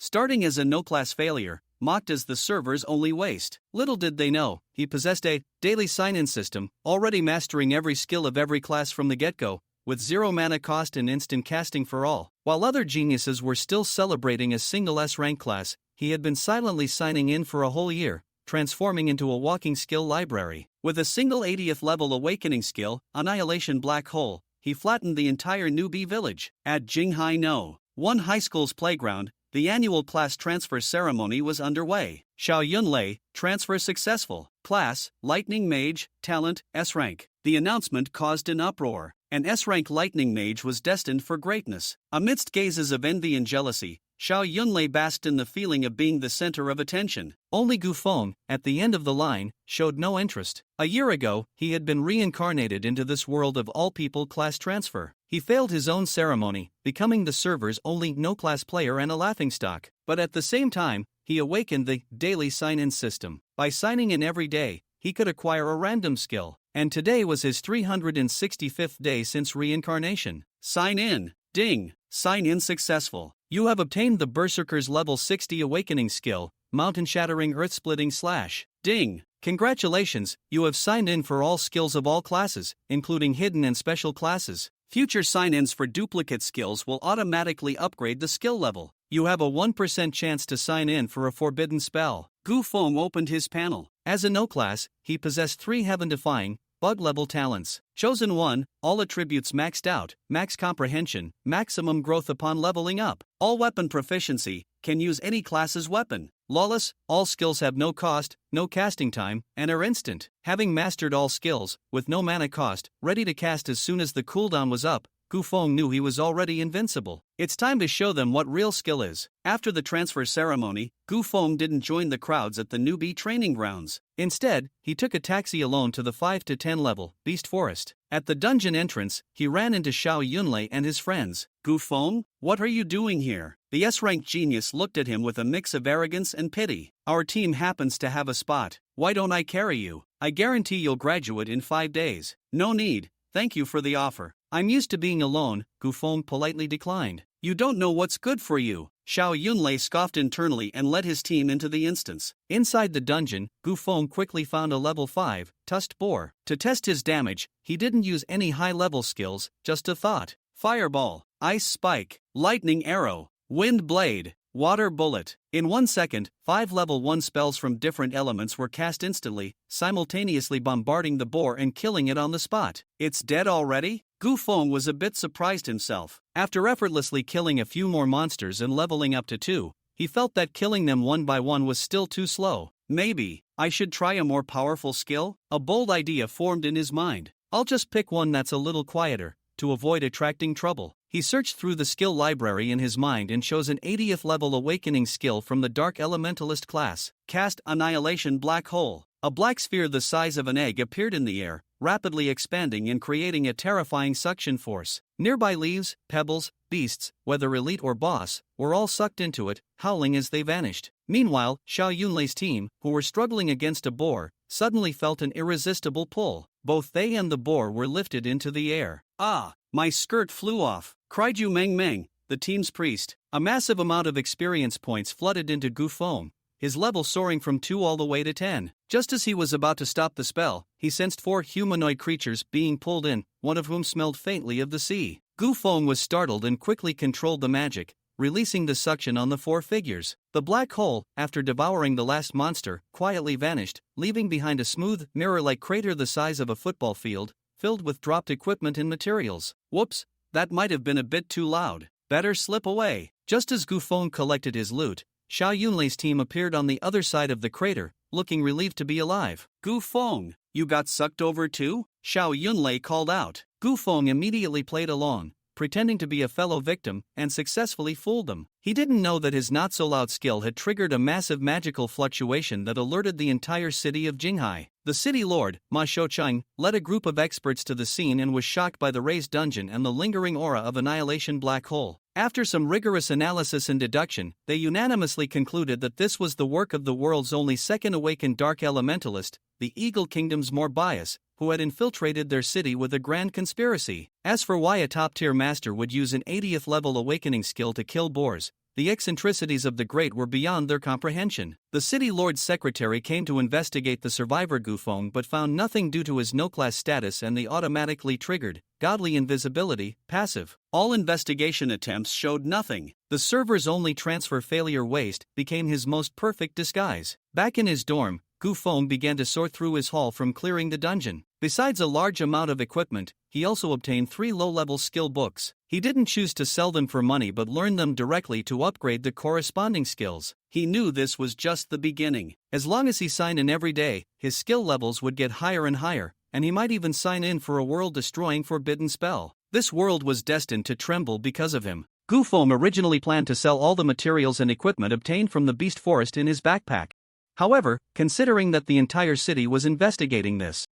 Starting as a no-class failure, mocked as the server's only waste. Little did they know, he possessed a daily sign-in system, already mastering every skill of every class from the get-go, with zero mana cost and instant casting for all. While other geniuses were still celebrating a single S-rank class, he had been silently signing in for a whole year, transforming into a walking skill library. With a single 80th level awakening skill, Annihilation Black Hole, he flattened the entire newbie village. At Jinghai No. 1 High School's playground, the annual class transfer ceremony was underway. Xiao Yunlei, transfer successful. Class, Lightning Mage, talent, S-rank. The announcement caused an uproar. An S-rank Lightning Mage was destined for greatness. Amidst gazes of envy and jealousy, Xiao Yunlei basked in the feeling of being the center of attention. Only Gu Feng, at the end of the line, showed no interest. A year ago, he had been reincarnated into this world of all-people class transfer. He failed his own ceremony, becoming the server's only no-class player and a laughingstock. But at the same time, he awakened the daily sign-in system. By signing in every day, he could acquire a random skill. And today was his 365th day since reincarnation. Sign in. Ding. Sign in successful. You have obtained the Berserker's level 60 awakening skill, Mountain Shattering Earth Splitting Slash. Ding. Congratulations, you have signed in for all skills of all classes, including hidden and special classes. Future sign-ins for duplicate skills will automatically upgrade the skill level. You have a 1% chance to sign in for a forbidden spell. Gu Feng opened his panel. As a no-class, he possessed 3 heaven-defying, bug-level talents. Chosen 1, all attributes maxed out, max comprehension, maximum growth upon leveling up. All weapon proficiency, can use any class's weapon. Lawless, all skills have no cost, no casting time, and are instant. Having mastered all skills, with no mana cost, ready to cast as soon as the cooldown was up, Gu Feng knew he was already invincible. It's time to show them what real skill is. After the transfer ceremony, Gu Feng didn't join the crowds at the newbie training grounds. Instead, he took a taxi alone to the 5 to 10 level Beast Forest. At the dungeon entrance, he ran into Xiao Yunlei and his friends. Gu Feng, what are you doing here? The S-rank genius looked at him with a mix of arrogance and pity. Our team happens to have a spot. Why don't I carry you? I guarantee you'll graduate in 5 days. No need, thank you for the offer. I'm used to being alone, Gu Feng politely declined. You don't know what's good for you. Xiao Yunlei scoffed internally and led his team into the instance. Inside the dungeon, Gu Feng quickly found a level 5, Tusked Boar. To test his damage, he didn't use any high-level skills, just a thought. Fireball, Ice Spike, Lightning Arrow, Wind Blade, Water Bullet. In 1 second, 5 level 1 spells from different elements were cast instantly, simultaneously bombarding the boar and killing it on the spot. It's dead already? Gu Feng was a bit surprised himself. After effortlessly killing a few more monsters and leveling up to 2, he felt that killing them one by one was still too slow. Maybe I should try a more powerful skill? A bold idea formed in his mind. I'll just pick one that's a little quieter, to avoid attracting trouble. He searched through the skill library in his mind and chose an 80th level awakening skill from the Dark Elementalist class. Cast Annihilation Black Hole. A black sphere the size of an egg appeared in the air, rapidly expanding and creating a terrifying suction force. Nearby leaves, pebbles, beasts, whether elite or boss, were all sucked into it, howling as they vanished. Meanwhile, Xiao Yunlei's team, who were struggling against a boar, suddenly felt an irresistible pull. Both they and the boar were lifted into the air. Ah, my skirt flew off, cried Yu Meng Meng, the team's priest. A massive amount of experience points flooded into Gu Feng, his level soaring from 2 all the way to 10. Just as he was about to stop the spell, he sensed 4 humanoid creatures being pulled in, one of whom smelled faintly of the sea. Gu Feng was startled and quickly controlled the magic, releasing the suction on the 4 figures. The black hole, after devouring the last monster, quietly vanished, leaving behind a smooth, mirror-like crater the size of a football field, filled with dropped equipment and materials. Whoops, that might have been a bit too loud. Better slip away. Just as Gu Feng collected his loot, Xiao Yunlei's team appeared on the other side of the crater, looking relieved to be alive. Gu Feng, you got sucked over too? Xiao Yunlei called out. Gu Feng immediately played along, pretending to be a fellow victim, and successfully fooled them. He didn't know that his not-so-loud skill had triggered a massive magical fluctuation that alerted the entire city of Jinghai. The city lord, Ma Shoucheng, led a group of experts to the scene and was shocked by the raised dungeon and the lingering aura of Annihilation Black Hole. After some rigorous analysis and deduction, they unanimously concluded that this was the work of the world's only second awakened Dark Elementalist, the Eagle Kingdom's Morbius, who had infiltrated their city with a grand conspiracy. As for why a top-tier master would use an 80th level awakening skill to kill boars, the eccentricities of the great were beyond their comprehension. The city lord's secretary came to investigate the survivor Gufeng but found nothing due to his no-class status and the automatically triggered, godly invisibility, passive. All investigation attempts showed nothing. The server's only transfer failure waste became his most perfect disguise. Back in his dorm, Gufeng began to sort through his haul from clearing the dungeon. Besides a large amount of equipment, he also obtained 3 low-level skill books. He didn't choose to sell them for money but learned them directly to upgrade the corresponding skills. He knew this was just the beginning. As long as he signed in every day, his skill levels would get higher and higher, and he might even sign in for a world-destroying forbidden spell. This world was destined to tremble because of him. Gufeng originally planned to sell all the materials and equipment obtained from the beast forest in his backpack. However, considering that the entire city was investigating this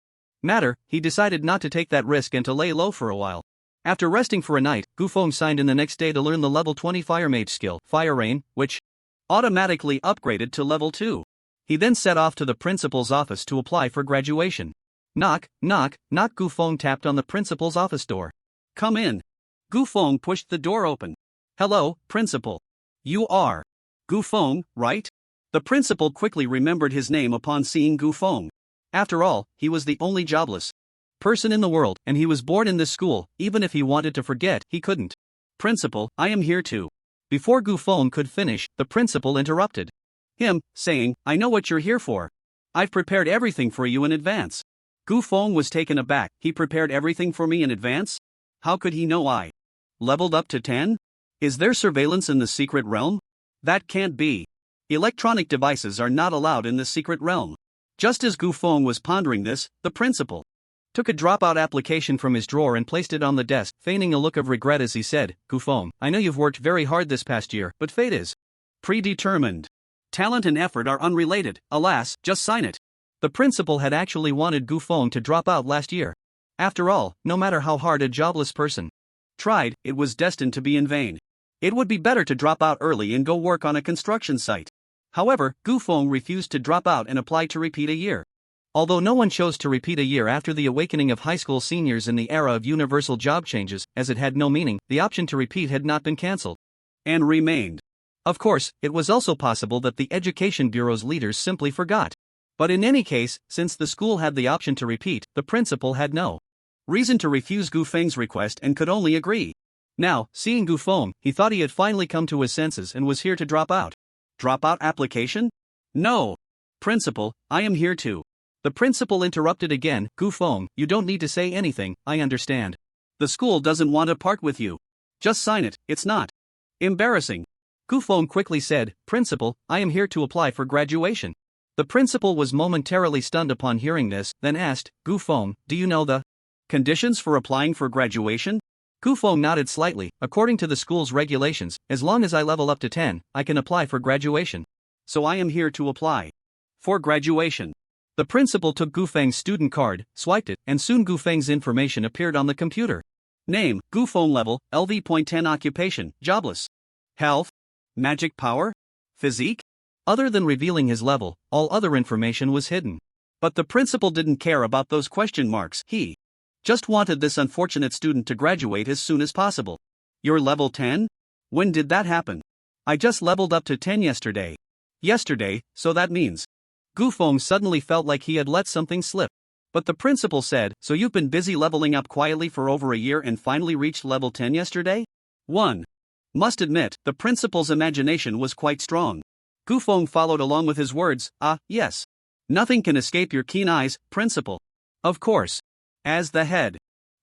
matter, he decided not to take that risk and to lay low for a while. After resting for a night, Gufeng signed in the next day to learn the level 20 Fire Mage skill, Fire Rain, which automatically upgraded to level 2. He then set off to the principal's office to apply for graduation. Knock, knock, knock. Gufeng tapped on the principal's office door. Come in. Gufeng pushed the door open. Hello, principal. You are Gufeng, right? The principal quickly remembered his name upon seeing Gufeng. After all, he was the only jobless person in the world, and he was born in this school. Even if he wanted to forget, he couldn't. Principal, I am here too. Before Gufeng could finish, the principal interrupted him, saying, I know what you're here for. I've prepared everything for you in advance. Gufeng was taken aback. He prepared everything for me in advance? How could he know I leveled up to 10? Is there surveillance in the secret realm? That can't be. Electronic devices are not allowed in the secret realm. Just as Gufeng was pondering this, the principal took a dropout application from his drawer and placed it on the desk, feigning a look of regret as he said, Gufeng, I know you've worked very hard this past year, but fate is predetermined. Talent and effort are unrelated. Alas, just sign it. The principal had actually wanted Gufeng to drop out last year. After all, no matter how hard a jobless person tried, it was destined to be in vain. It would be better to drop out early and go work on a construction site. However, Gufeng refused to drop out and applied to repeat a year. Although no one chose to repeat a year after the awakening of high school seniors in the era of universal job changes, as it had no meaning, the option to repeat had not been cancelled and remained. Of course, it was also possible that the Education Bureau's leaders simply forgot. But in any case, since the school had the option to repeat, the principal had no reason to refuse Gufeng's request and could only agree. Now, seeing Gufeng, he thought he had finally come to his senses and was here to drop out. Drop out application? No. Principal, I am here too. The principal interrupted again, Gufeng, you don't need to say anything, I understand. The school doesn't want to part with you. Just sign it, it's not embarrassing. Gufeng quickly said, Principal, I am here to apply for graduation. The principal was momentarily stunned upon hearing this, then asked, Gufeng, do you know the conditions for applying for graduation? Gufeng nodded slightly. According to the school's regulations, as long as I level up to 10, I can apply for graduation. So I am here to apply for graduation. The principal took Gufeng's student card, swiped it, and soon Gufeng's information appeared on the computer. Name, Gufeng level, LV.10 occupation, jobless. Health? Magic power? Physique? Other than revealing his level, all other information was hidden. But the principal didn't care about those question marks. He just wanted this unfortunate student to graduate as soon as possible. You're level 10? When did that happen? I just leveled up to 10 yesterday. Yesterday, so that means. Gufeng suddenly felt like he had let something slip. But the principal said, so you've been busy leveling up quietly for over a year and finally reached level 10 yesterday? 1. Must admit, the principal's imagination was quite strong. Gufeng followed along with his words, yes. Nothing can escape your keen eyes, principal. Of course. As the head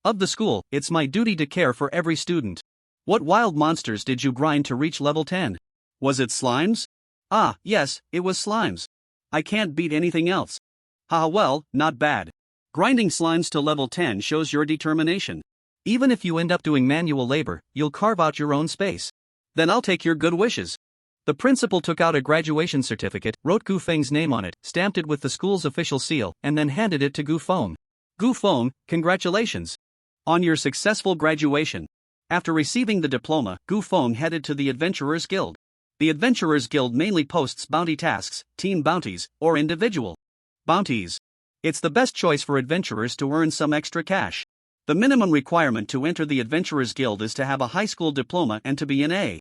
of the school, it's my duty to care for every student. What wild monsters did you grind to reach level 10? Was it slimes? Yes, it was slimes. I can't beat anything else. Well, not bad. Grinding slimes to level 10 shows your determination. Even if you end up doing manual labor, you'll carve out your own space. Then I'll take your good wishes. The principal took out a graduation certificate, wrote Gufeng's name on it, stamped it with the school's official seal, and then handed it to Gufeng. Gufeng, congratulations on your successful graduation. After receiving the diploma, Gufeng headed to the Adventurers Guild. The Adventurers Guild mainly posts bounty tasks, team bounties, or individual bounties. It's the best choice for adventurers to earn some extra cash. The minimum requirement to enter the Adventurers Guild is to have a high school diploma and to be in a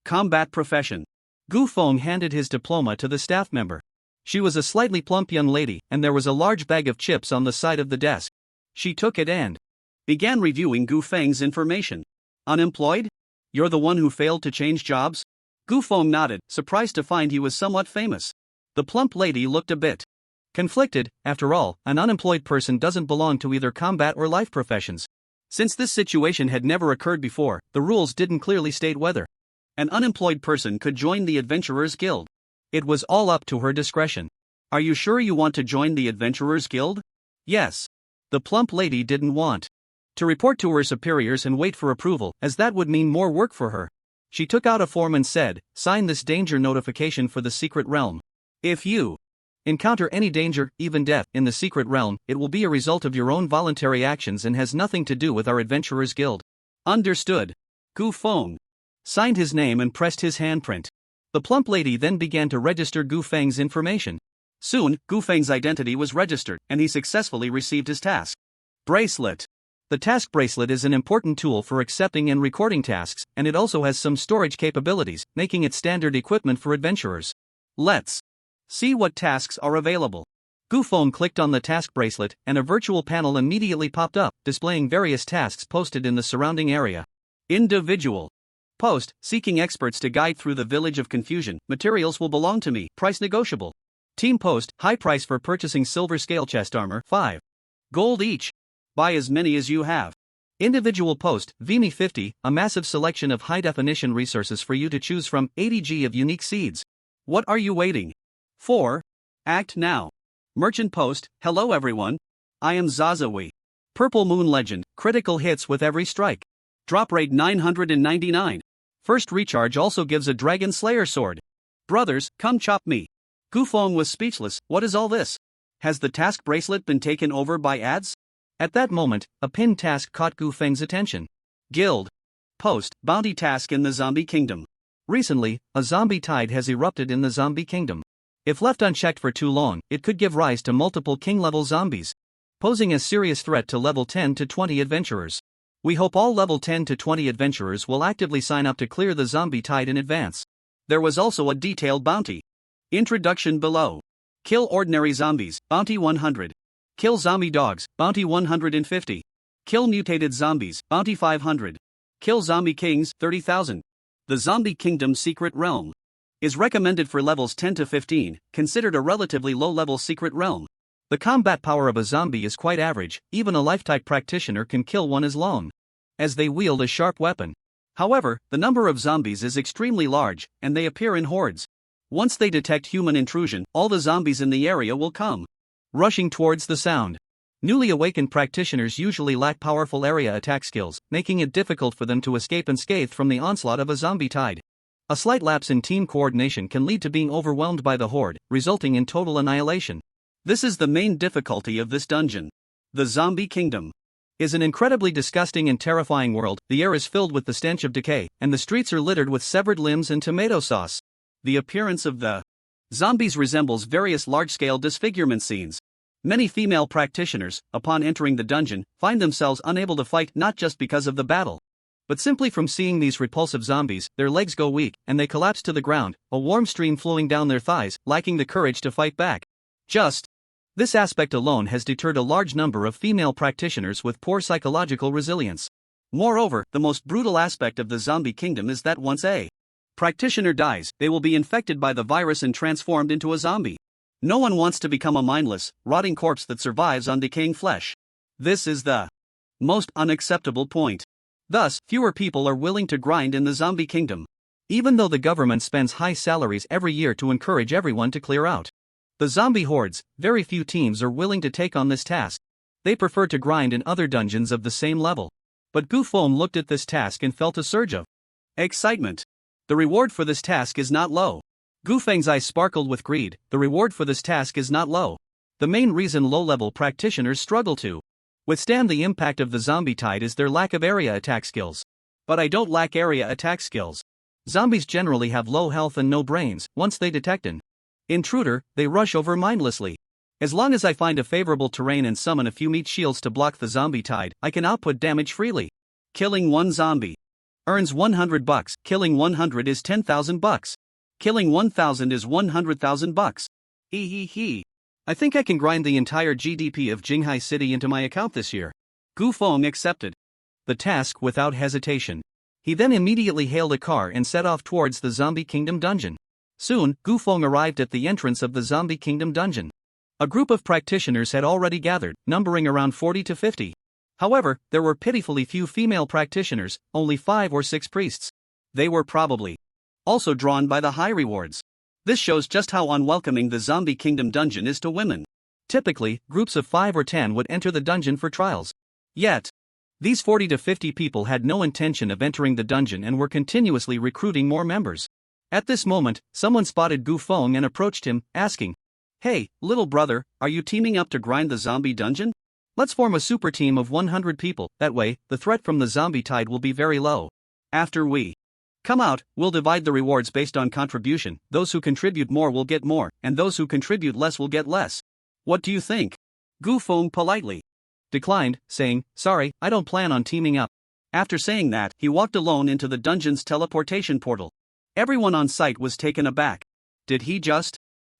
Combat profession. Gu Feng handed his diploma to the staff member. She was a slightly plump young lady, and there was a large bag of chips on the side of the desk. She took it and began reviewing Gu Feng's information. Unemployed? You're the one who failed to change jobs? Gu Feng nodded, surprised to find he was somewhat famous. The plump lady looked a bit conflicted. After all, an unemployed person doesn't belong to either combat or life professions. Since this situation had never occurred before, the rules didn't clearly state whether an unemployed person could join the Adventurers Guild. It was all up to her discretion. Are you sure you want to join the Adventurers Guild? Yes. The plump lady didn't want to report to her superiors and wait for approval, as that would mean more work for her. She took out a form and said, "Sign this danger notification for the secret realm. If you encounter any danger, even death, in the secret realm, it will be a result of your own voluntary actions and has nothing to do with our Adventurers Guild." Understood. Gu Feng signed his name and pressed his handprint. The plump lady then began to register Gu Feng's information. Soon, Gu Feng's identity was registered, and he successfully received his task bracelet. The task bracelet is an important tool for accepting and recording tasks, and it also has some storage capabilities, making it standard equipment for adventurers. Let's see what tasks are available. Gu Feng clicked on the task bracelet, and a virtual panel immediately popped up, displaying various tasks posted in the surrounding area. Individual post, seeking experts to guide through the village of confusion. Materials will belong to me, price negotiable. Team post, high price for purchasing silver scale chest armor, 5 gold each. Buy as many as you have. Individual post, VME 50, a massive selection of high definition resources for you to choose from, 80g of unique seeds. What are you waiting for? Act now. Merchant post, hello everyone. I am Zazawi. Purple Moon Legend, critical hits with every strike. Drop rate 999. First recharge also gives a Dragon Slayer sword. Brothers, come chop me. Gu Feng was speechless. What is all this? Has the task bracelet been taken over by ads? At that moment, a pinned task caught Gu Feng's attention. Guild post, bounty task in the Zombie Kingdom. Recently, a zombie tide has erupted in the Zombie Kingdom. If left unchecked for too long, it could give rise to multiple king-level zombies, posing a serious threat to level 10 to 20 adventurers. We hope all level 10 to 20 adventurers will actively sign up to clear the zombie tide in advance. There was also a detailed bounty. Introduction below. Kill ordinary zombies, bounty 100. Kill zombie dogs, bounty 150. Kill mutated zombies, bounty 500. Kill zombie kings, 30,000. The Zombie Kingdom Secret Realm is recommended for levels 10 to 15, considered a relatively low-level secret realm. The combat power of a zombie is quite average, even a life-type practitioner can kill one as long as they wield a sharp weapon. However, the number of zombies is extremely large, and they appear in hordes. Once they detect human intrusion, all the zombies in the area will come rushing towards the sound. Newly awakened practitioners usually lack powerful area attack skills, making it difficult for them to escape unscathed from the onslaught of a zombie tide. A slight lapse in team coordination can lead to being overwhelmed by the horde, resulting in total annihilation. This is the main difficulty of this dungeon. The Zombie Kingdom is an incredibly disgusting and terrifying world. The air is filled with the stench of decay, and the streets are littered with severed limbs and tomato sauce. The appearance of the zombies resembles various large-scale disfigurement scenes. Many female practitioners, upon entering the dungeon, find themselves unable to fight not just because of the battle, but simply from seeing these repulsive zombies. Their legs go weak, and they collapse to the ground, a warm stream flowing down their thighs, lacking the courage to fight back. This aspect alone has deterred a large number of female practitioners with poor psychological resilience. Moreover, the most brutal aspect of the Zombie Kingdom is that once a practitioner dies, they will be infected by the virus and transformed into a zombie. No one wants to become a mindless, rotting corpse that survives on decaying flesh. This is the most unacceptable point. Thus, fewer people are willing to grind in the Zombie Kingdom, even though the government spends high salaries every year to encourage everyone to clear out the zombie hordes. Very few teams are willing to take on this task. They prefer to grind in other dungeons of the same level. But Gu Feng looked at this task and felt a surge of excitement. The reward for this task is not low. Gu Feng's eyes sparkled with greed. The reward for this task is not low. The main reason low-level practitioners struggle to withstand the impact of the zombie tide is their lack of area attack skills. But I don't lack area attack skills. Zombies generally have low health and no brains. Once they detect an intruder, they rush over mindlessly. As long as I find a favorable terrain and summon a few meat shields to block the zombie tide, I can output damage freely, killing one zombie Earns 100 bucks. Killing 100 is 10,000 bucks. Killing 1,000 is 100,000 bucks. Hee. I think I can grind the entire GDP of Jinghai City into my account this year. Gu Feng accepted the task without hesitation. He then immediately hailed a car and set off towards the Zombie Kingdom dungeon. Soon, Gu Feng arrived at the entrance of the Zombie Kingdom dungeon. A group of practitioners had already gathered, numbering around 40 to 50. However, there were pitifully few female practitioners, only 5 or 6 priests. They were probably also drawn by the high rewards. This shows just how unwelcoming the Zombie Kingdom dungeon is to women. Typically, groups of 5 or 10 would enter the dungeon for trials. Yet, these 40 to 50 people had no intention of entering the dungeon and were continuously recruiting more members. At this moment, someone spotted Gu Feng and approached him, asking, "Hey, little brother, are you teaming up to grind the zombie dungeon? Let's form a super team of 100 people, that way, the threat from the zombie tide will be very low. After we come out, we'll divide the rewards based on contribution. Those who contribute more will get more, and those who contribute less will get less. What do you think?" Gu Feng politely declined, saying, "Sorry, I don't plan on teaming up." After saying that, he walked alone into the dungeon's teleportation portal. Everyone on site was taken aback. Did he just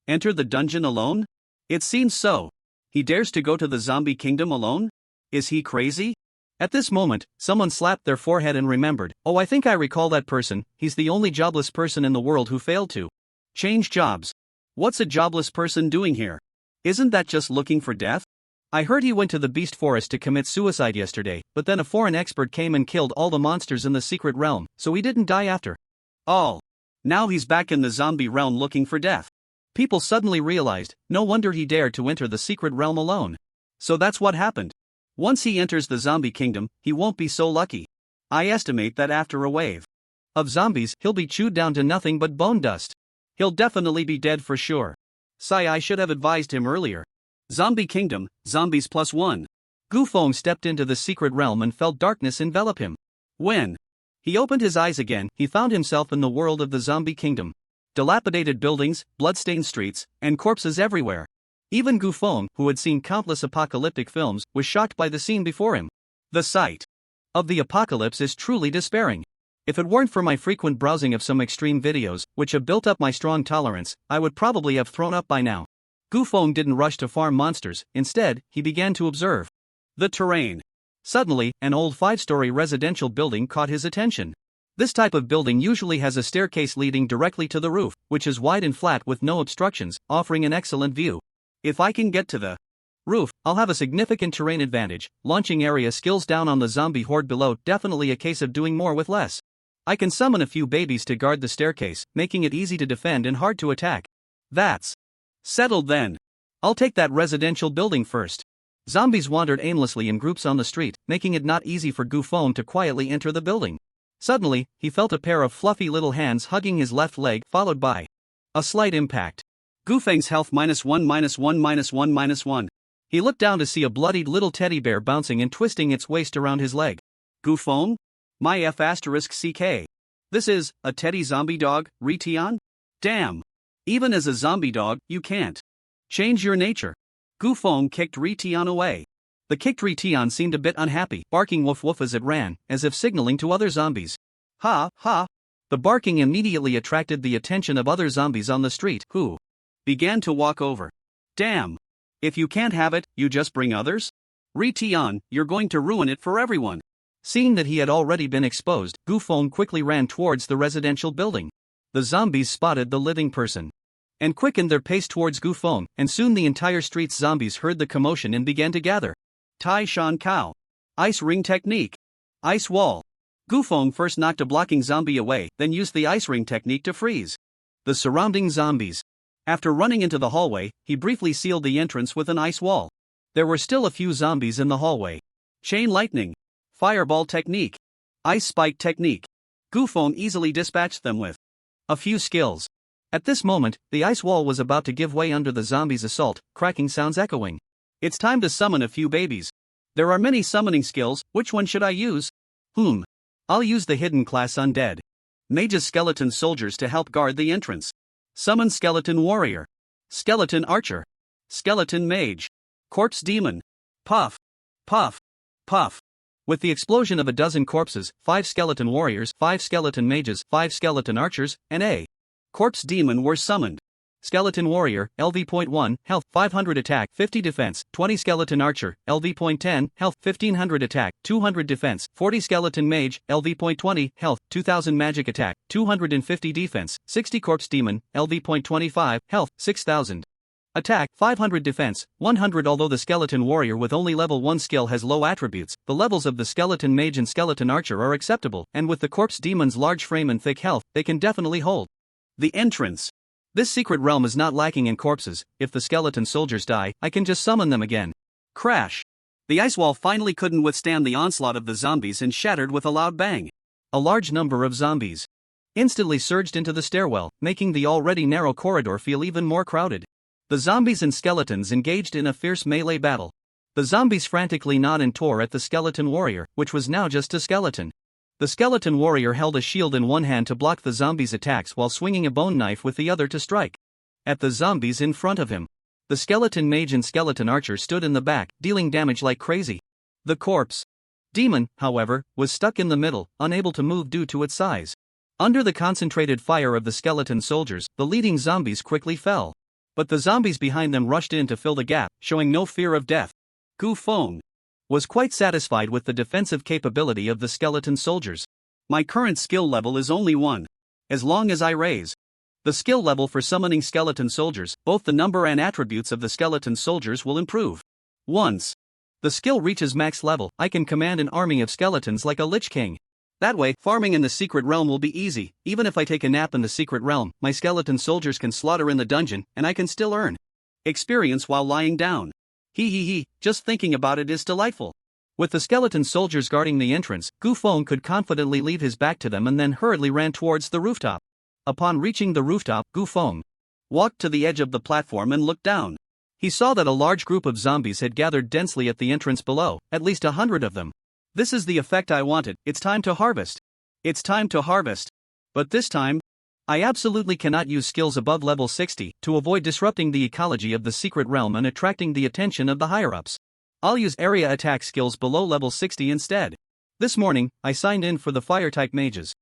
enter the dungeon alone? It seems so. He dares to go to the zombie kingdom alone? Is he crazy? At this moment, someone slapped their forehead and remembered, "Oh, I think I recall that person. He's the only jobless person in the world who failed to change jobs. What's a jobless person doing here? Isn't that just looking for death? I heard he went to the beast forest to commit suicide yesterday, but then a foreign expert came and killed all the monsters in the secret realm, so he didn't die after all. Now he's back in the zombie realm looking for death." People suddenly realized, no wonder he dared to enter the secret realm alone. So that's what happened. Once he enters the zombie kingdom, he won't be so lucky. I estimate that after a wave of zombies, he'll be chewed down to nothing but bone dust. He'll definitely be dead for sure. I should have advised him earlier. Zombie kingdom, zombies +1. Gu Feng stepped into the secret realm and felt darkness envelop him. When he opened his eyes again, he found himself in the world of the zombie kingdom. Dilapidated buildings, blood-stained streets, and corpses everywhere. Even Gu Feng, who had seen countless apocalyptic films, was shocked by the scene before him. The sight of the apocalypse is truly despairing. If it weren't for my frequent browsing of some extreme videos, which have built up my strong tolerance, I would probably have thrown up by now. Gu Feng didn't rush to farm monsters, instead, he began to observe the terrain. Suddenly, an old 5-story residential building caught his attention. This type of building usually has a staircase leading directly to the roof, which is wide and flat with no obstructions, offering an excellent view. If I can get to the roof, I'll have a significant terrain advantage. Launching area skills down on the zombie horde below, definitely a case of doing more with less. I can summon a few babies to guard the staircase, making it easy to defend and hard to attack. That's settled then. I'll take that residential building first. Zombies wandered aimlessly in groups on the street, making it not easy for Gu Feng to quietly enter the building. Suddenly, he felt a pair of fluffy little hands hugging his left leg, followed by a slight impact. Gu Feng's health -1. He looked down to see a bloodied little teddy bear bouncing and twisting its waist around his leg. Gu Feng? My F***CK. This is a teddy zombie dog, Ritian? Damn. Even as a zombie dog, you can't change your nature. Gu Feng kicked Ritian away. The kicked Ritian seemed a bit unhappy, barking woof woof as it ran, as if signaling to other zombies. Ha, ha. The barking immediately attracted the attention of other zombies on the street, who began to walk over. Damn. If you can't have it, you just bring others? Ritian, you're going to ruin it for everyone. Seeing that he had already been exposed, Gu Feng quickly ran towards the residential building. The zombies spotted the living person and quickened their pace towards Gu Feng, and soon the entire street's zombies heard the commotion and began to gather. Tai Shan Kao. Ice ring technique. Ice wall. Gu Feng first knocked a blocking zombie away, then used the ice ring technique to freeze the surrounding zombies. After running into the hallway, he briefly sealed the entrance with an ice wall. There were still a few zombies in the hallway. Chain lightning. Fireball technique. Ice spike technique. Gu Feng easily dispatched them with a few skills. At this moment, the ice wall was about to give way under the zombies' assault, cracking sounds echoing. It's time to summon a few babies. There are many summoning skills, which one should I use? I'll use the hidden class undead mage's skeleton soldiers to help guard the entrance. Summon skeleton warrior. Skeleton archer. Skeleton mage. Corpse demon. Puff. Puff. Puff. With the explosion of a dozen corpses, 5 skeleton warriors, 5 skeleton mages, 5 skeleton archers, and a corpse demon were summoned. Skeleton warrior, LV.1, health, 500 attack, 50 defense, 20 skeleton archer, LV.10, health, 1500 attack, 200 defense, 40 skeleton mage, LV.20, health, 2000 magic attack, 250 defense, 60 corpse demon, LV.25, health, 6000. Attack, 500 defense, 100. Although the skeleton warrior with only level 1 skill has low attributes, the levels of the skeleton mage and skeleton archer are acceptable, and with the corpse demon's large frame and thick health, they can definitely hold. The entrance. This secret realm is not lacking in corpses. If the skeleton soldiers die, I can just summon them again. Crash. The ice wall finally couldn't withstand the onslaught of the zombies and shattered with a loud bang. A large number of zombies instantly surged into the stairwell, making the already narrow corridor feel even more crowded. The zombies and skeletons engaged in a fierce melee battle. The zombies frantically gnawed and tore at the skeleton warrior, which was now just a skeleton. The skeleton warrior held a shield in one hand to block the zombies' attacks while swinging a bone knife with the other to strike at the zombies in front of him. The skeleton mage and skeleton archer stood in the back, dealing damage like crazy. The corpse demon, however, was stuck in the middle, unable to move due to its size. Under the concentrated fire of the skeleton soldiers, the leading zombies quickly fell. But the zombies behind them rushed in to fill the gap, showing no fear of death. Gu Feng was quite satisfied with the defensive capability of the skeleton soldiers. My current skill level is only 1. As long as I raise the skill level for summoning skeleton soldiers, both the number and attributes of the skeleton soldiers will improve. Once the skill reaches max level, I can command an army of skeletons like a Lich King. That way, farming in the secret realm will be easy. Even if I take a nap in the secret realm, my skeleton soldiers can slaughter in the dungeon, and I can still earn experience while lying down. Just thinking about it is delightful. With the skeleton soldiers guarding the entrance, Gu Feng could confidently leave his back to them and then hurriedly ran towards the rooftop. Upon reaching the rooftop, Gu Feng walked to the edge of the platform and looked down. He saw that a large group of zombies had gathered densely at the entrance below, at least 100 of them. This is the effect I wanted. It's time to harvest. It's time to harvest. But this time, I absolutely cannot use skills above level 60 to avoid disrupting the ecology of the secret realm and attracting the attention of the higher-ups. I'll use area attack skills below level 60 instead. This morning, I signed in for the fire-type mages.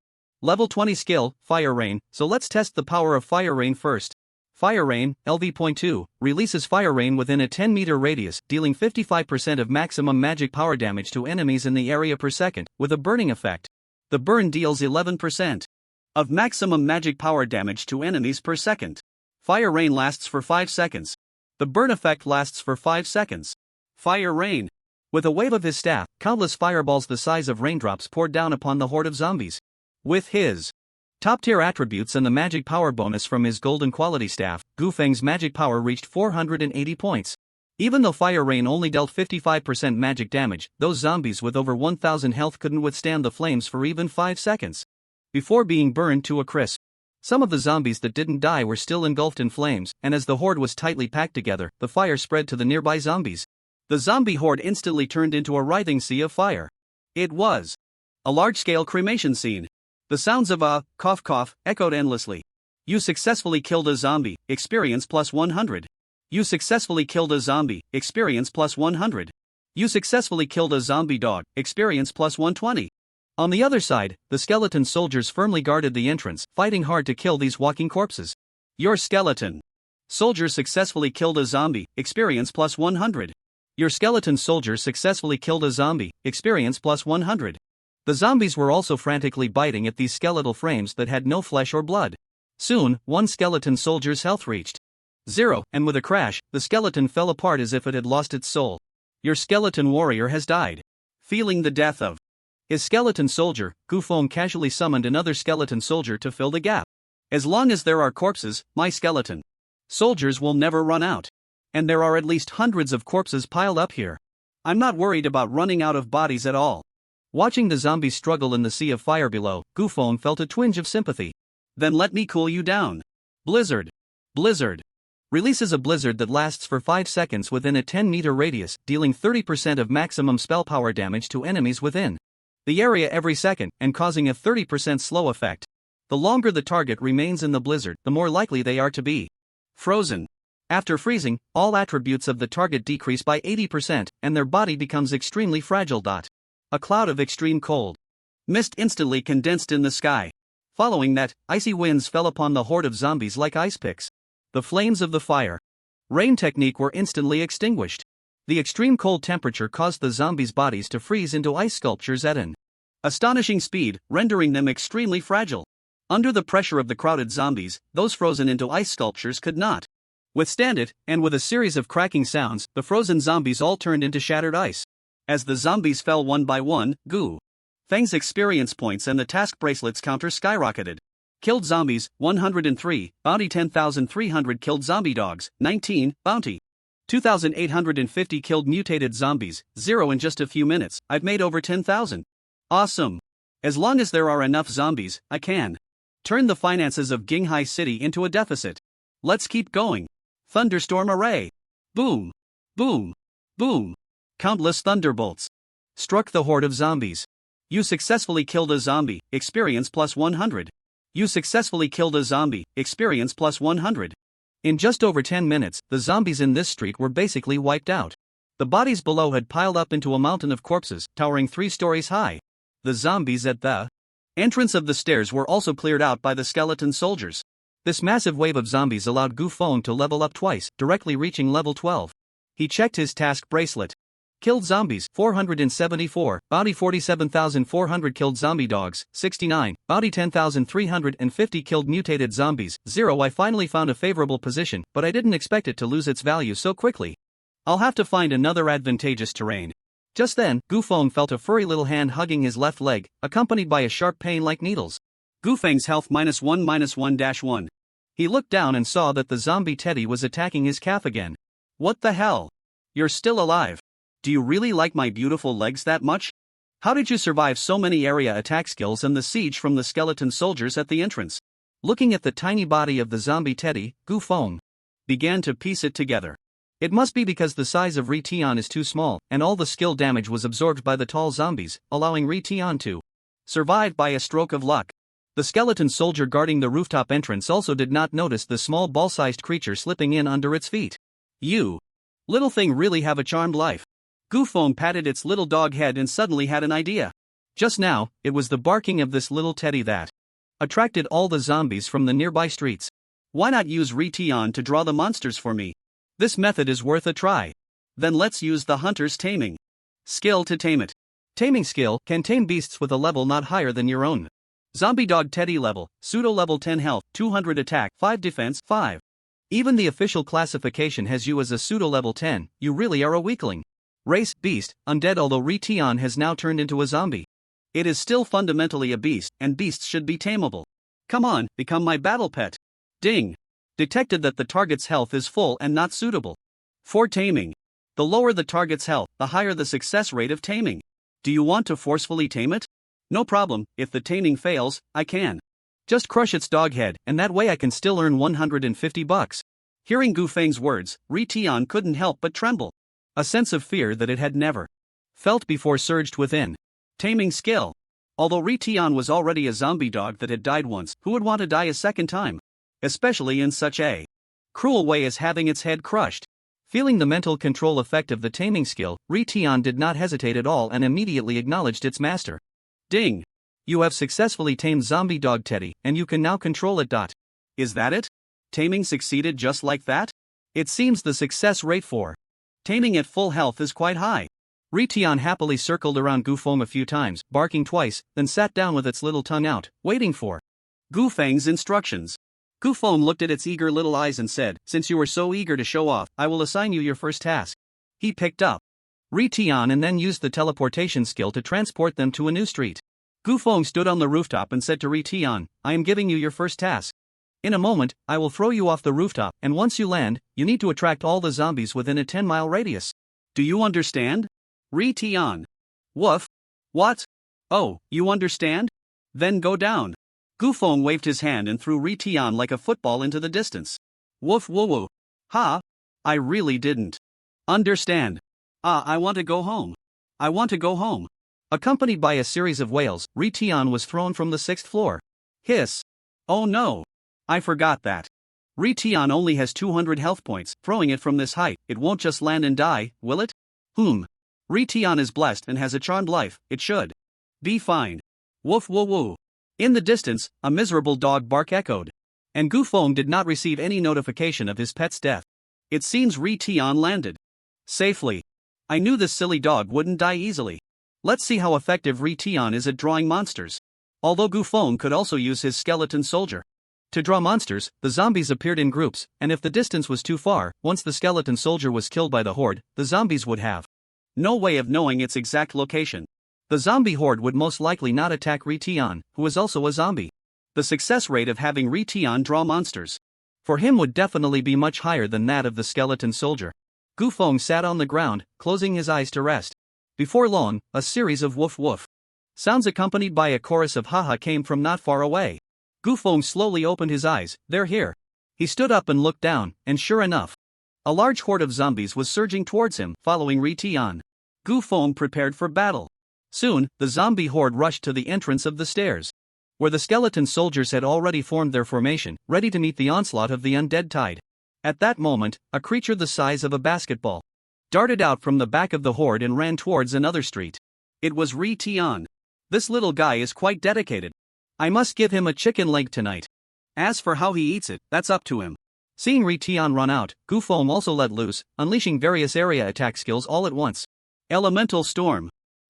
Level 20 skill, Fire Rain, so let's test the power of Fire Rain first. Fire Rain, LV.2, releases Fire Rain within a 10-meter radius, dealing 55% of maximum magic power damage to enemies in the area per second, with a burning effect. The burn deals 11% of maximum magic power damage to enemies per second. Fire Rain lasts for 5 seconds. The burn effect lasts for 5 seconds. Fire Rain. With a wave of his staff, countless fireballs the size of raindrops poured down upon the horde of zombies. With his top-tier attributes and the magic power bonus from his golden quality staff, Gu Feng's magic power reached 480 points. Even though Fire Rain only dealt 55% magic damage, those zombies with over 1000 health couldn't withstand the flames for even 5 seconds before being burned to a crisp. Some of the zombies that didn't die were still engulfed in flames, and as the horde was tightly packed together, the fire spread to the nearby zombies. The zombie horde instantly turned into a writhing sea of fire. It was a large-scale cremation scene. The sounds of a cough cough echoed endlessly. You successfully killed a zombie, experience plus 100. You successfully killed a zombie, experience plus 100. You successfully killed a zombie dog, experience plus 120. On the other side, the skeleton soldiers firmly guarded the entrance, fighting hard to kill these walking corpses. Your skeleton soldier successfully killed a zombie, experience plus 100. Your skeleton soldier successfully killed a zombie, experience plus 100. The zombies were also frantically biting at these skeletal frames that had no flesh or blood. Soon, one skeleton soldier's health reached 0, and with a crash, the skeleton fell apart as if it had lost its soul. Your skeleton warrior has died. Feeling the death of his skeleton soldier, Gu Feng casually summoned another skeleton soldier to fill the gap. As long as there are corpses, my skeleton soldiers will never run out. And there are at least hundreds of corpses piled up here. I'm not worried about running out of bodies at all. Watching the zombies struggle in the sea of fire below, Gu Feng felt a twinge of sympathy. Then let me cool you down. Blizzard. Blizzard releases a blizzard that lasts for 5 seconds within a 10-meter radius, dealing 30% of maximum spell power damage to enemies within the area every second, and causing a 30% slow effect. The longer the target remains in the blizzard, the more likely they are to be frozen. After freezing, all attributes of the target decrease by 80%, and their body becomes extremely fragile. A cloud of extreme cold. Mist instantly condensed in the sky. Following that, icy winds fell upon the horde of zombies like ice picks. The flames of the fire rain technique were instantly extinguished. The extreme cold temperature caused the zombies' bodies to freeze into ice sculptures at an astonishing speed, rendering them extremely fragile. Under the pressure of the crowded zombies, those frozen into ice sculptures could not withstand it, and with a series of cracking sounds, the frozen zombies all turned into shattered ice. As the zombies fell one by one, Gu Feng's experience points and the task bracelets counter skyrocketed. Killed zombies, 103, bounty 10,300 killed zombie dogs, 19, bounty 2,850 killed mutated zombies, 0 in just a few minutes, I've made over 10,000. Awesome. As long as there are enough zombies, I can turn the finances of Qinghai City into a deficit. Let's keep going. Thunderstorm array. Boom. Boom. Boom. Countless thunderbolts struck the horde of zombies. You successfully killed a zombie, experience plus 100. You successfully killed a zombie, experience plus 100. In just over 10 minutes, the zombies in this street were basically wiped out. The bodies below had piled up into a mountain of corpses, towering 3 stories high. The zombies at the entrance of the stairs were also cleared out by the skeleton soldiers. This massive wave of zombies allowed Gu Feng to level up twice, directly reaching level 12. He checked his task bracelet. Killed zombies, 474, bounty 47,400 killed zombie dogs, 69, bounty 10,350 killed mutated zombies, 0 I finally found a favorable position, but I didn't expect it to lose its value so quickly. I'll have to find another advantageous terrain. Just then, Gu Feng felt a furry little hand hugging his left leg, accompanied by a sharp pain like needles. Gu Feng's health -1-1-1. He looked down and saw that the zombie Teddy was attacking his calf again. What the hell? You're still alive. Do you really like my beautiful legs that much? How did you survive so many area attack skills and the siege from the skeleton soldiers at the entrance? Looking at the tiny body of the zombie Teddy, Gu Feng began to piece it together. It must be because the size of Ri Tian is too small, and all the skill damage was absorbed by the tall zombies, allowing Ri Tian to survive by a stroke of luck. The skeleton soldier guarding the rooftop entrance also did not notice the small ball-sized creature slipping in under its feet. You little thing really have a charmed life. Gu Feng patted its little dog head and suddenly had an idea. Just now, it was the barking of this little teddy that attracted all the zombies from the nearby streets. Why not use Ri Tian to draw the monsters for me? This method is worth a try. Then let's use the hunter's taming skill to tame it. Taming skill can tame beasts with a level not higher than your own. Zombie dog Teddy level, pseudo level 10 health, 200 attack, 5 defense, 5. Even the official classification has you as a pseudo level 10, you really are a weakling. Race, beast, undead. Although Ri Tian has now turned into a zombie, it is still fundamentally a beast, and beasts should be tameable. Come on, become my battle pet. Ding. Detected that the target's health is full and not suitable for taming. The lower the target's health, the higher the success rate of taming. Do you want to forcefully tame it? No problem, if the taming fails, I can just crush its dog head, and that way I can still earn 150 bucks. Hearing Gu Feng's words, Ri Tian couldn't help but tremble. A sense of fear that it had never felt before surged within. Taming skill. Although Ri Tian was already a zombie dog that had died once, who would want to die a second time? Especially in such a cruel way as having its head crushed. Feeling the mental control effect of the taming skill, Ri Tian did not hesitate at all and immediately acknowledged its master. Ding! You have successfully tamed zombie dog Teddy, and you can now control it. Is that it? Taming succeeded just like that? It seems the success rate for taming at full health is quite high. Ri Tian happily circled around Gu Feng a few times, barking twice, then sat down with its little tongue out, waiting for Gu Feng's instructions. Gu Feng looked at its eager little eyes and said, "Since you are so eager to show off, I will assign you your first task." He picked up Ri Tian and then used the teleportation skill to transport them to a new street. Gu Feng stood on the rooftop and said to Ri Tian, "I am giving you your first task. In a moment, I will throw you off the rooftop, and once you land, you need to attract all the zombies within a 10-mile radius. Do you understand?" Ri Tian. Woof. What? Oh, you understand? Then go down. Gu Feng waved his hand and threw Ri Tian like a football into the distance. Woof woo woo. Ha? I really didn't understand. I want to go home. I want to go home. Accompanied by a series of wails, Ri Tian was thrown from the 6th floor. Hiss. Oh no. I forgot that. Ri Tian only has 200 health points. Throwing it from this height, it won't just land and die, will it? Ritian is blessed and has a charmed life, it should be fine. Woof woo woo. In the distance, a miserable dog bark echoed. And Gu Feng did not receive any notification of his pet's death. It seems Ritian landed safely. I knew this silly dog wouldn't die easily. Let's see how effective Ritian is at drawing monsters. Although Gu Feng could also use his skeleton soldier to draw monsters, the zombies appeared in groups, and if the distance was too far, once the skeleton soldier was killed by the horde, the zombies would have no way of knowing its exact location. The zombie horde would most likely not attack Ritian, who is also a zombie. The success rate of having Ritian draw monsters for him would definitely be much higher than that of the skeleton soldier. Gu Feng sat on the ground, closing his eyes to rest. Before long, a series of woof woof sounds accompanied by a chorus of haha came from not far away. Gu Feng slowly opened his eyes. They're here. He stood up and looked down, and sure enough, a large horde of zombies was surging towards him, following Ritian. Gu Feng prepared for battle. Soon, the zombie horde rushed to the entrance of the stairs, where the skeleton soldiers had already formed their formation, ready to meet the onslaught of the undead tide. At that moment, a creature the size of a basketball darted out from the back of the horde and ran towards another street. It was Ritian. This little guy is quite dedicated. I must give him a chicken leg tonight. As for how he eats it, that's up to him. Seeing Ritian run out, Gu Feng also let loose, unleashing various area attack skills all at once. Elemental Storm.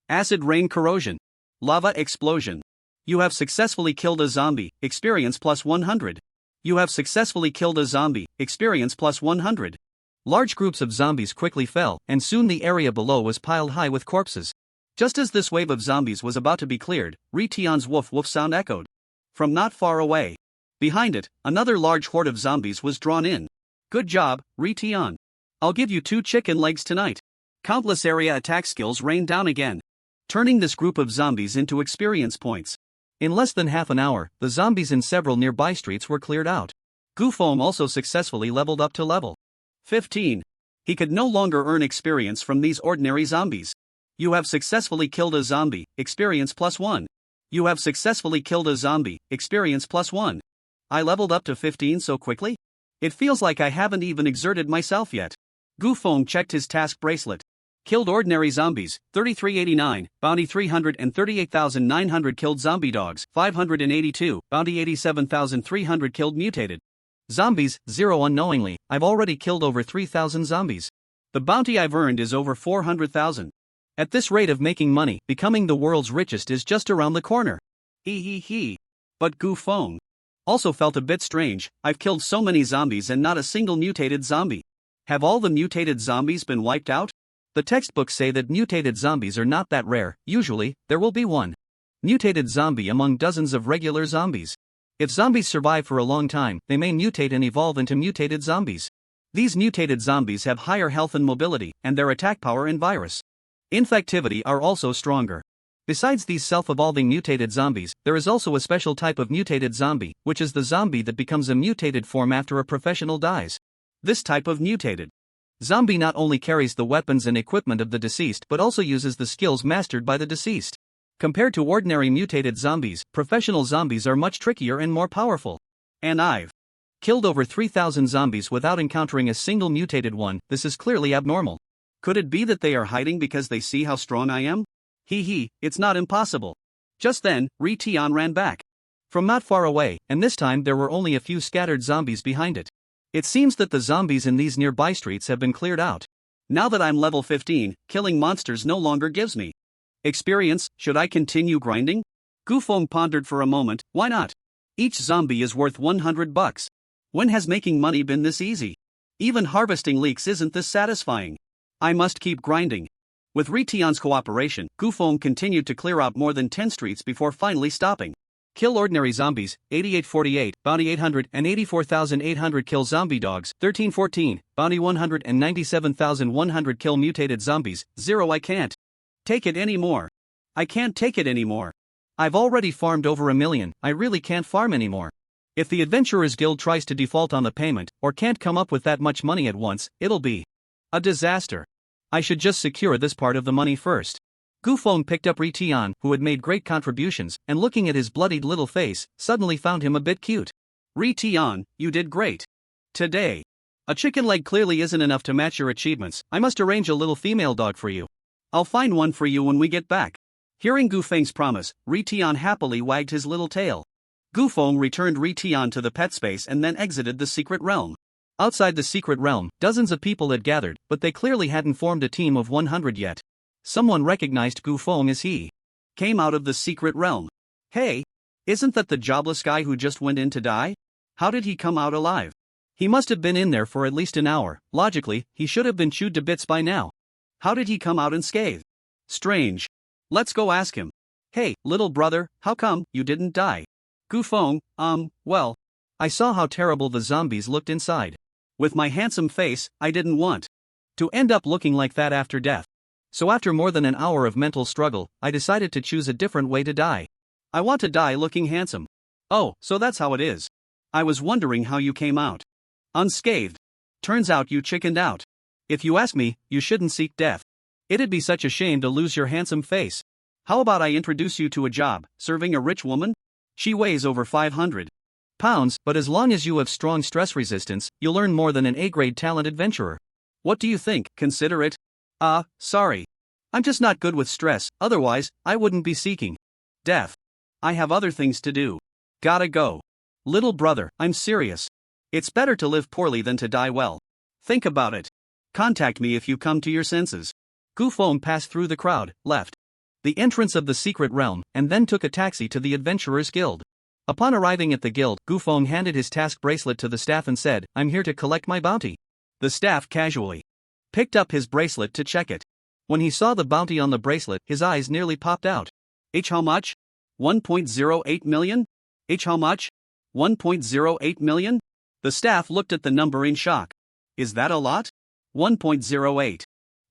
Acid Rain Corrosion. Lava Explosion. You have successfully killed a zombie, experience plus 100. You have successfully killed a zombie, experience plus 100. Large groups of zombies quickly fell, and soon the area below was piled high with corpses. Just as this wave of zombies was about to be cleared, Ritian's woof woof sound echoed from not far away. Behind it, another large horde of zombies was drawn in. Good job, Ritian. I'll give you 2 chicken legs tonight. Countless area attack skills rained down again, turning this group of zombies into experience points. In less than half an hour, the zombies in several nearby streets were cleared out. Gu Feng also successfully leveled up to level 15. He could no longer earn experience from these ordinary zombies. You have successfully killed a zombie, experience plus 1. You have successfully killed a zombie, experience plus 1. I leveled up to 15 so quickly? It feels like I haven't even exerted myself yet. Gu Feng checked his task bracelet. Killed ordinary zombies, 3389, bounty 338,900 killed zombie dogs, 582, bounty 87,300 killed mutated zombies, 0 unknowingly, I've already killed over 3,000 zombies. The bounty I've earned is over 400,000. At this rate of making money, becoming the world's richest is just around the corner. He. But Gu Feng also felt a bit strange. I've killed so many zombies and not a single mutated zombie. Have all the mutated zombies been wiped out? The textbooks say that mutated zombies are not that rare. Usually, there will be one mutated zombie among dozens of regular zombies. If zombies survive for a long time, they may mutate and evolve into mutated zombies. These mutated zombies have higher health and mobility, and their attack power and virus infectivity are also stronger. Besides these self-evolving mutated zombies, there is also a special type of mutated zombie, which is the zombie that becomes a mutated form after a professional dies. This type of mutated zombie not only carries the weapons and equipment of the deceased but also uses the skills mastered by the deceased. Compared to ordinary mutated zombies, professional zombies are much trickier and more powerful. And I've killed over 3,000 zombies without encountering a single mutated one. This is clearly abnormal. Could it be that they are hiding because they see how strong I am? It's not impossible. Just then, Ritian ran back from not far away, and this time there were only a few scattered zombies behind it. It seems that the zombies in these nearby streets have been cleared out. Now that I'm level 15, killing monsters no longer gives me experience. Should I continue grinding? Gu Feng pondered for a moment. Why not? Each zombie is worth $100. When has making money been this easy? Even harvesting leeks isn't this satisfying. I must keep grinding. With Ritian's cooperation, Gu Feng continued to clear out more than 10 streets before finally stopping. Kill ordinary zombies, 8848, bounty 884,800 kill zombie dogs, 1314, bounty 197,100 kill mutated zombies, 0 I can't take it anymore. I can't take it anymore. I've already farmed over 1 million, I really can't farm anymore. If the Adventurers Guild tries to default on the payment, or can't come up with that much money at once, it'll be a disaster. I should just secure this part of the money first. Gu Feng picked up Ritian, who had made great contributions, and looking at his bloodied little face, suddenly found him a bit cute. Ritian, you did great today. A chicken leg clearly isn't enough to match your achievements. I must arrange a little female dog for you. I'll find one for you when we get back. Hearing Gu Feng's promise, Ri Tian happily wagged his little tail. Gu Feng returned Ri Tian to the pet space and then exited the secret realm. Outside the secret realm, dozens of people had gathered, but they clearly hadn't formed a team of 100 yet. Someone recognized Gu Feng as he came out of the secret realm. Hey, isn't that the jobless guy who just went in to die? How did he come out alive? He must have been in there for at least an hour. Logically, he should have been chewed to bits by now. How did he come out unscathed? Strange. Let's go ask him. Hey, little brother, how come you didn't die? Gu Feng, well, I saw how terrible the zombies looked inside. With my handsome face, I didn't want to end up looking like that after death. So after more than an hour of mental struggle, I decided to choose a different way to die. I want to die looking handsome. Oh, so that's how it is. I was wondering how you came out unscathed. Turns out you chickened out. If you ask me, you shouldn't seek death. It'd be such a shame to lose your handsome face. How about I introduce you to a job, serving a rich woman? She weighs over 500 pounds, but as long as you have strong stress resistance, you'll earn more than an A-grade talent adventurer. What do you think? Consider it? Sorry. I'm just not good with stress, otherwise, I wouldn't be seeking death. I have other things to do. Gotta go. Little brother, I'm serious. It's better to live poorly than to die well. Think about it. Contact me if you come to your senses. Gu Feng passed through the crowd, left the entrance of the secret realm, and then took a taxi to the Adventurers Guild. Upon arriving at the guild, Gu Feng handed his task bracelet to the staff and said, I'm here to collect my bounty. The staff casually picked up his bracelet to check it. When he saw the bounty on the bracelet, his eyes nearly popped out. How much? 1.08 million? How much? 1.08 million? The staff looked at the number in shock. Is that a lot? 1.08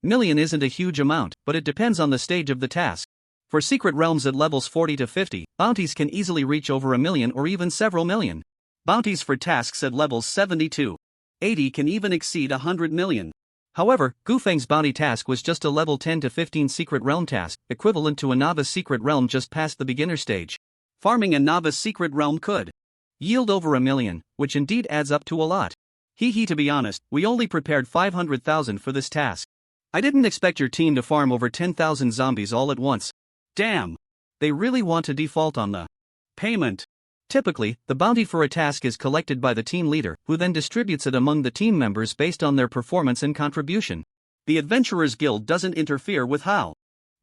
million isn't a huge amount, but it depends on the stage of the task. For secret realms at levels 40 to 50, bounties can easily reach over a million or even several million. Bounties for tasks at levels 70 to 80 can even exceed 100 million. However, Gu Feng's bounty task was just a level 10 to 15 secret realm task, equivalent to a novice secret realm just past the beginner stage. Farming a novice secret realm could yield over a million, which indeed adds up to a lot. To be honest, we only prepared 500,000 for this task. I didn't expect your team to farm over 10,000 zombies all at once. Damn. They really want to default on the payment. Typically, the bounty for a task is collected by the team leader, who then distributes it among the team members based on their performance and contribution. The Adventurers Guild doesn't interfere with how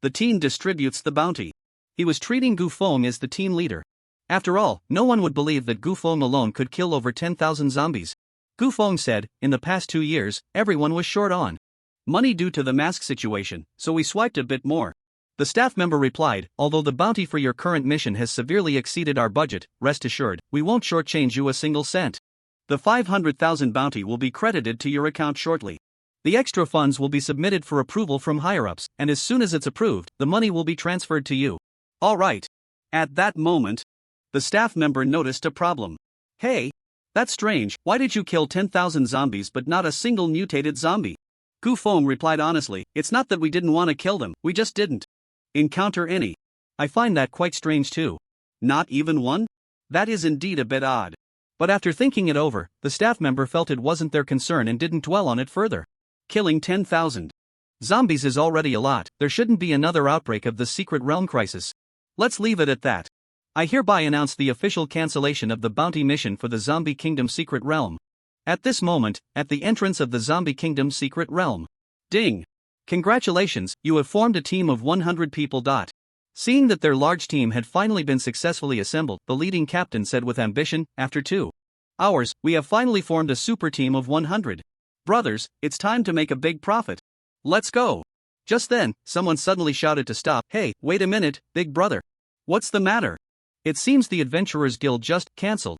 the team distributes the bounty. He was treating Gu Feng as the team leader. After all, no one would believe that Gu Feng alone could kill over 10,000 zombies. Gu Feng said, in the past 2 years, everyone was short on money due to the mask situation, so we swiped a bit more. The staff member replied, although the bounty for your current mission has severely exceeded our budget, rest assured, we won't shortchange you a single cent. The 500,000 bounty will be credited to your account shortly. The extra funds will be submitted for approval from higher-ups, and as soon as it's approved, the money will be transferred to you. All right. At that moment, the staff member noticed a problem. Hey, that's strange, why did you kill 10,000 zombies but not a single mutated zombie? Gu Feng replied honestly, it's not that we didn't want to kill them, we just didn't encounter any. I find that quite strange too. Not even one? That is indeed a bit odd. But after thinking it over, the staff member felt it wasn't their concern and didn't dwell on it further. Killing 10,000 zombies is already a lot, there shouldn't be another outbreak of the secret realm crisis. Let's leave it at that. I hereby announce the official cancellation of the bounty mission for the Zombie Kingdom Secret Realm. At this moment, at the entrance of the Zombie Kingdom Secret Realm. Ding! Congratulations, you have formed a team of 100 people. Seeing that their large team had finally been successfully assembled, the leading captain said with ambition, after 2 hours, we have finally formed a super team of 100. Brothers, it's time to make a big profit. Let's go! Just then, someone suddenly shouted to stop. Hey, wait a minute, big brother. What's the matter? It seems the Adventurers Guild just cancelled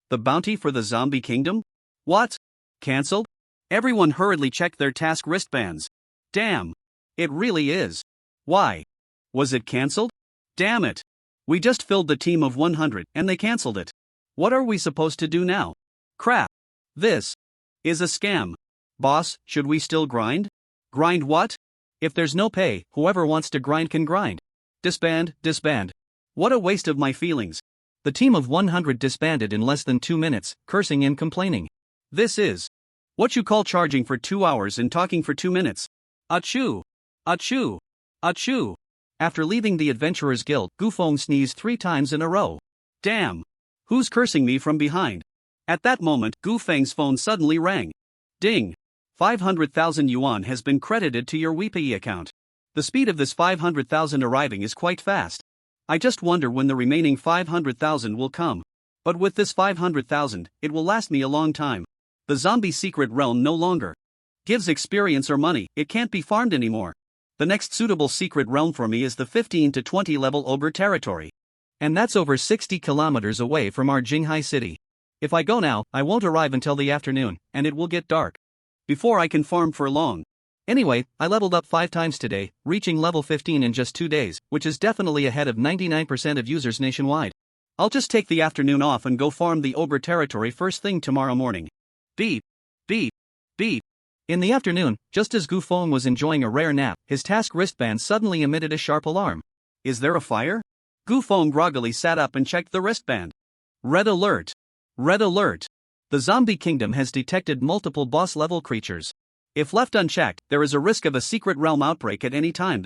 the bounty for the Zombie Kingdom? What? Cancelled? Everyone hurriedly checked their task wristbands. Damn. It really is. Why? Was it cancelled? Damn it. We just filled the team of 100 and they cancelled it. What are we supposed to do now? Crap. This is a scam. Boss, should we still grind? Grind what? If there's no pay, whoever wants to grind can grind. Disband, disband. What a waste of my feelings. The team of 100 disbanded in less than 2 minutes, cursing and complaining. This is what you call charging for 2 hours and talking for 2 minutes. Achoo! Achoo! Achoo! After leaving the Adventurers Guild, Gufeng sneezed 3 times in a row. Damn! Who's cursing me from behind? At that moment, Gufeng's phone suddenly rang. Ding! 500,000 yuan has been credited to your WePay account. The speed of this 500,000 arriving is quite fast. I just wonder when the remaining 500,000 will come. But with this 500,000, it will last me a long time. The zombie secret realm no longer gives experience or money, it can't be farmed anymore. The next suitable secret realm for me is the 15 to 20 level Ogre territory. And that's over 60 kilometers away from our Jinghai city. If I go now, I won't arrive until the afternoon, and it will get dark before I can farm for long. Anyway, I leveled up 5 times today, reaching level 15 in just 2 days, which is definitely ahead of 99% of users nationwide. I'll just take the afternoon off and go farm the Ogre territory first thing tomorrow morning. Beep, beep, beep. In the afternoon, just as Gufeng was enjoying a rare nap, his task wristband suddenly emitted a sharp alarm. Is there a fire? Gufeng groggily sat up and checked the wristband. Red alert! Red alert! The zombie kingdom has detected multiple boss-level creatures. If left unchecked, there is a risk of a secret realm outbreak at any time.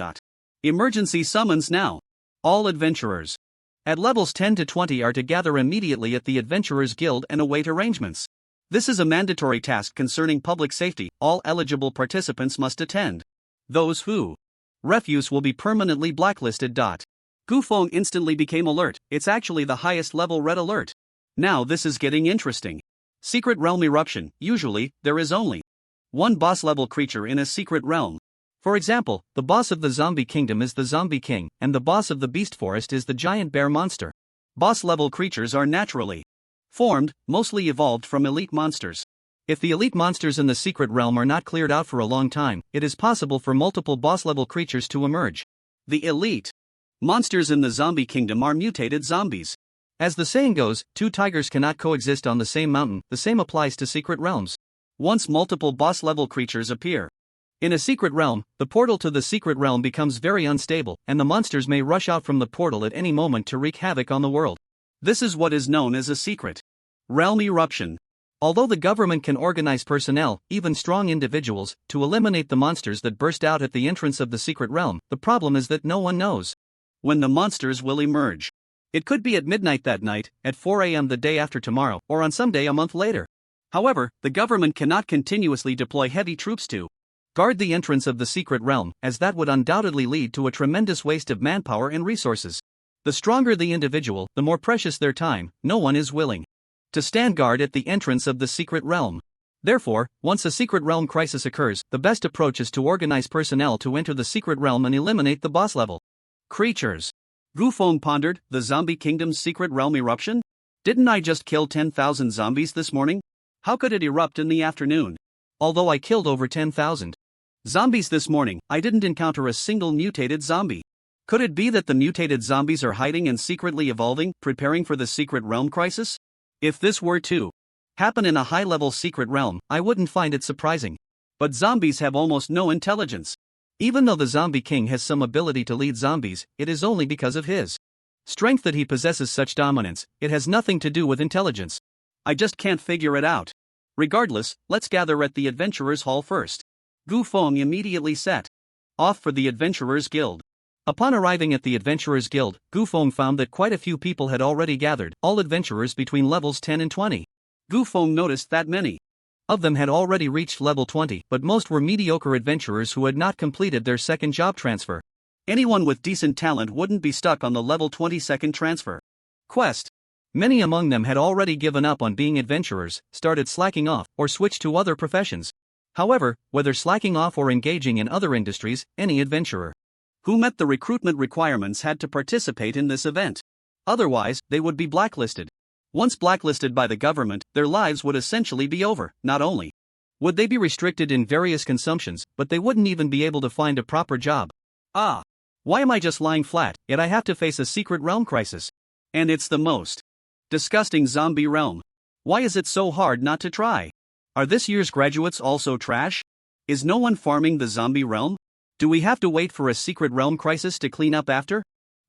Emergency summons now. All adventurers at levels 10 to 20 are to gather immediately at the Adventurers Guild and await arrangements. This is a mandatory task concerning public safety. All eligible participants must attend. Those who refuse will be permanently blacklisted. Gufeng instantly became alert. It's actually the highest level red alert. Now this is getting interesting. Secret realm eruption. Usually, there is only one boss level creature in a secret realm. For example, the boss of the zombie kingdom is the zombie king, and the boss of the beast forest is the giant bear monster. Boss level creatures are naturally formed, mostly evolved from elite monsters. If the elite monsters in the secret realm are not cleared out for a long time, it is possible for multiple boss level creatures to emerge. The elite monsters in the zombie kingdom are mutated zombies. As the saying goes, 2 tigers cannot coexist on the same mountain. The same applies to secret realms. Once multiple boss level creatures appear in a secret realm, the portal to the secret realm becomes very unstable, and the monsters may rush out from the portal at any moment to wreak havoc on the world. This is what is known as a secret realm eruption. Although the government can organize personnel, even strong individuals, to eliminate the monsters that burst out at the entrance of the secret realm, the problem is that no one knows when the monsters will emerge. It could be at midnight that night, at 4 a.m. the day after tomorrow, or on some day a month later. However, the government cannot continuously deploy heavy troops to guard the entrance of the secret realm, as that would undoubtedly lead to a tremendous waste of manpower and resources. The stronger the individual, the more precious their time. No one is willing to stand guard at the entrance of the secret realm. Therefore, once a secret realm crisis occurs, the best approach is to organize personnel to enter the secret realm and eliminate the boss level creatures. Gufeng pondered, the zombie kingdom's secret realm eruption? Didn't I just kill 10,000 zombies this morning? How could it erupt in the afternoon? Although I killed over 10,000 zombies this morning, I didn't encounter a single mutated zombie. Could it be that the mutated zombies are hiding and secretly evolving, preparing for the secret realm crisis? If this were to happen in a high-level secret realm, I wouldn't find it surprising. But zombies have almost no intelligence. Even though the zombie king has some ability to lead zombies, it is only because of his strength that he possesses such dominance. It has nothing to do with intelligence. I just can't figure it out. Regardless, let's gather at the Adventurers Hall first. Gufeng immediately set off for the Adventurers Guild. Upon arriving at the Adventurers Guild, Gufeng found that quite a few people had already gathered, all adventurers between levels 10 and 20. Gufeng noticed that many of them had already reached level 20, but most were mediocre adventurers who had not completed their second job transfer. Anyone with decent talent wouldn't be stuck on the level 20 second transfer quest. Many among them had already given up on being adventurers, started slacking off, or switched to other professions. However, whether slacking off or engaging in other industries, any adventurer who met the recruitment requirements had to participate in this event. Otherwise, they would be blacklisted. Once blacklisted by the government, their lives would essentially be over. Not only would they be restricted in various consumptions, but they wouldn't even be able to find a proper job. Why am I just lying flat, yet I have to face a secret realm crisis? And it's the most disgusting zombie realm. Why is it so hard not to try? Are this year's graduates also trash? Is no one farming the zombie realm? Do we have to wait for a secret realm crisis to clean up after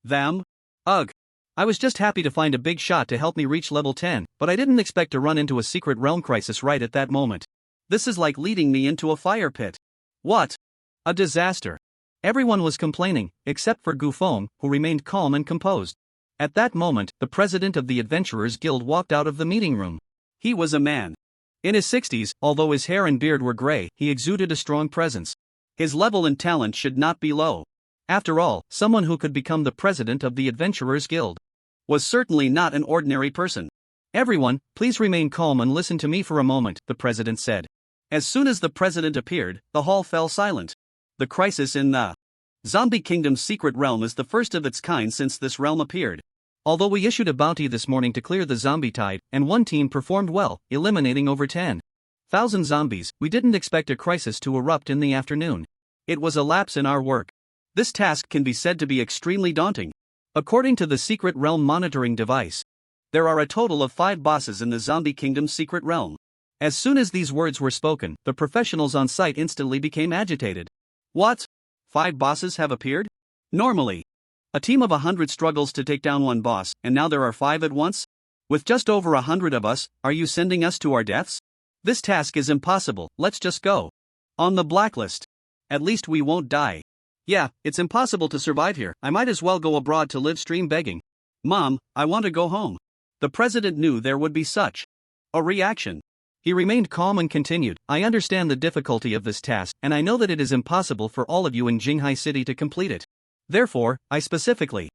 them? Ugh. I was just happy to find a big shot to help me reach level 10, but I didn't expect to run into a secret realm crisis right at that moment. This is like leading me into a fire pit. What a disaster. Everyone was complaining, except for Gu Feng, who remained calm and composed. At that moment, the president of the Adventurers Guild walked out of the meeting room. He was a man in his 60s, although his hair and beard were gray, he exuded a strong presence. His level and talent should not be low. After all, someone who could become the president of the Adventurers Guild was certainly not an ordinary person. Everyone, please remain calm and listen to me for a moment, the president said. As soon as the president appeared, the hall fell silent. The crisis in the Zombie Kingdom's secret realm is the first of its kind since this realm appeared. Although we issued a bounty this morning to clear the zombie tide, and one team performed well, eliminating over 10,000 zombies, we didn't expect a crisis to erupt in the afternoon. It was a lapse in our work. This task can be said to be extremely daunting. According to the secret realm monitoring device, there are a total of 5 bosses in the Zombie Kingdom's secret realm. As soon as these words were spoken, the professionals on site instantly became agitated. What? 5 bosses have appeared? Normally, a team of 100 struggles to take down one boss, and now there are 5 at once? With just over 100 of us, are you sending us to our deaths? This task is impossible, let's just go on the blacklist. At least we won't die. Yeah, it's impossible to survive here, I might as well go abroad to live stream begging. Mom, I want to go home. The president knew there would be such a reaction. He remained calm and continued, I understand the difficulty of this task, and I know that it is impossible for all of you in Jinghai City to complete it. Therefore, I specifically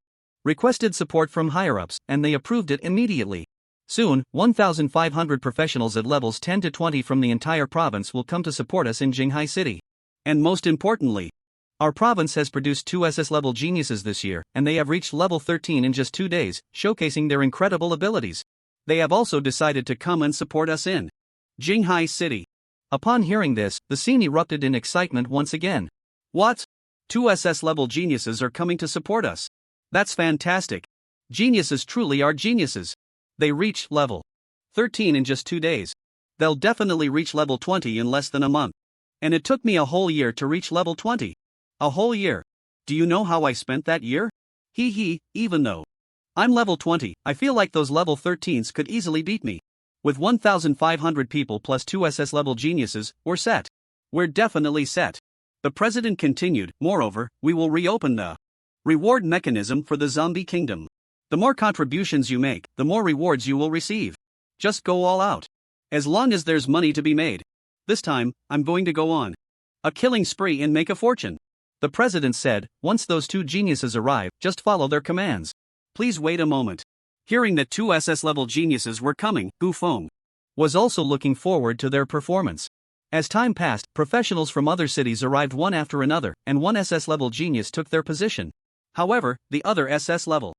requested support from higher-ups, and they approved it immediately. Soon, 1,500 professionals at levels 10 to 20 from the entire province will come to support us in Jinghai City. And most importantly, our province has produced 2 SS-level geniuses this year, and they have reached level 13 in just 2 days, showcasing their incredible abilities. They have also decided to come and support us in Jinghai City. Upon hearing this, the scene erupted in excitement once again. What? 2 SS-level geniuses are coming to support us. That's fantastic. Geniuses truly are geniuses. They reach level 13 in just 2 days. They'll definitely reach level 20 in less than a month. And it took me a whole year to reach level 20. A whole year. Do you know how I spent that year? Even though I'm level 20, I feel like those level 13s could easily beat me. With 1,500 people plus 2 SS-level geniuses, we're set. We're definitely set. The president continued, moreover, we will reopen the reward mechanism for the Zombie Kingdom. The more contributions you make, the more rewards you will receive. Just go all out. As long as there's money to be made. This time, I'm going to go on a killing spree and make a fortune. The president said, once those 2 geniuses arrive, just follow their commands. Please wait a moment. Hearing that 2 SS-level geniuses were coming, Gu Feng was also looking forward to their performance. As time passed, professionals from other cities arrived one after another, and 1 SS-level genius took their position. However, the other SS-level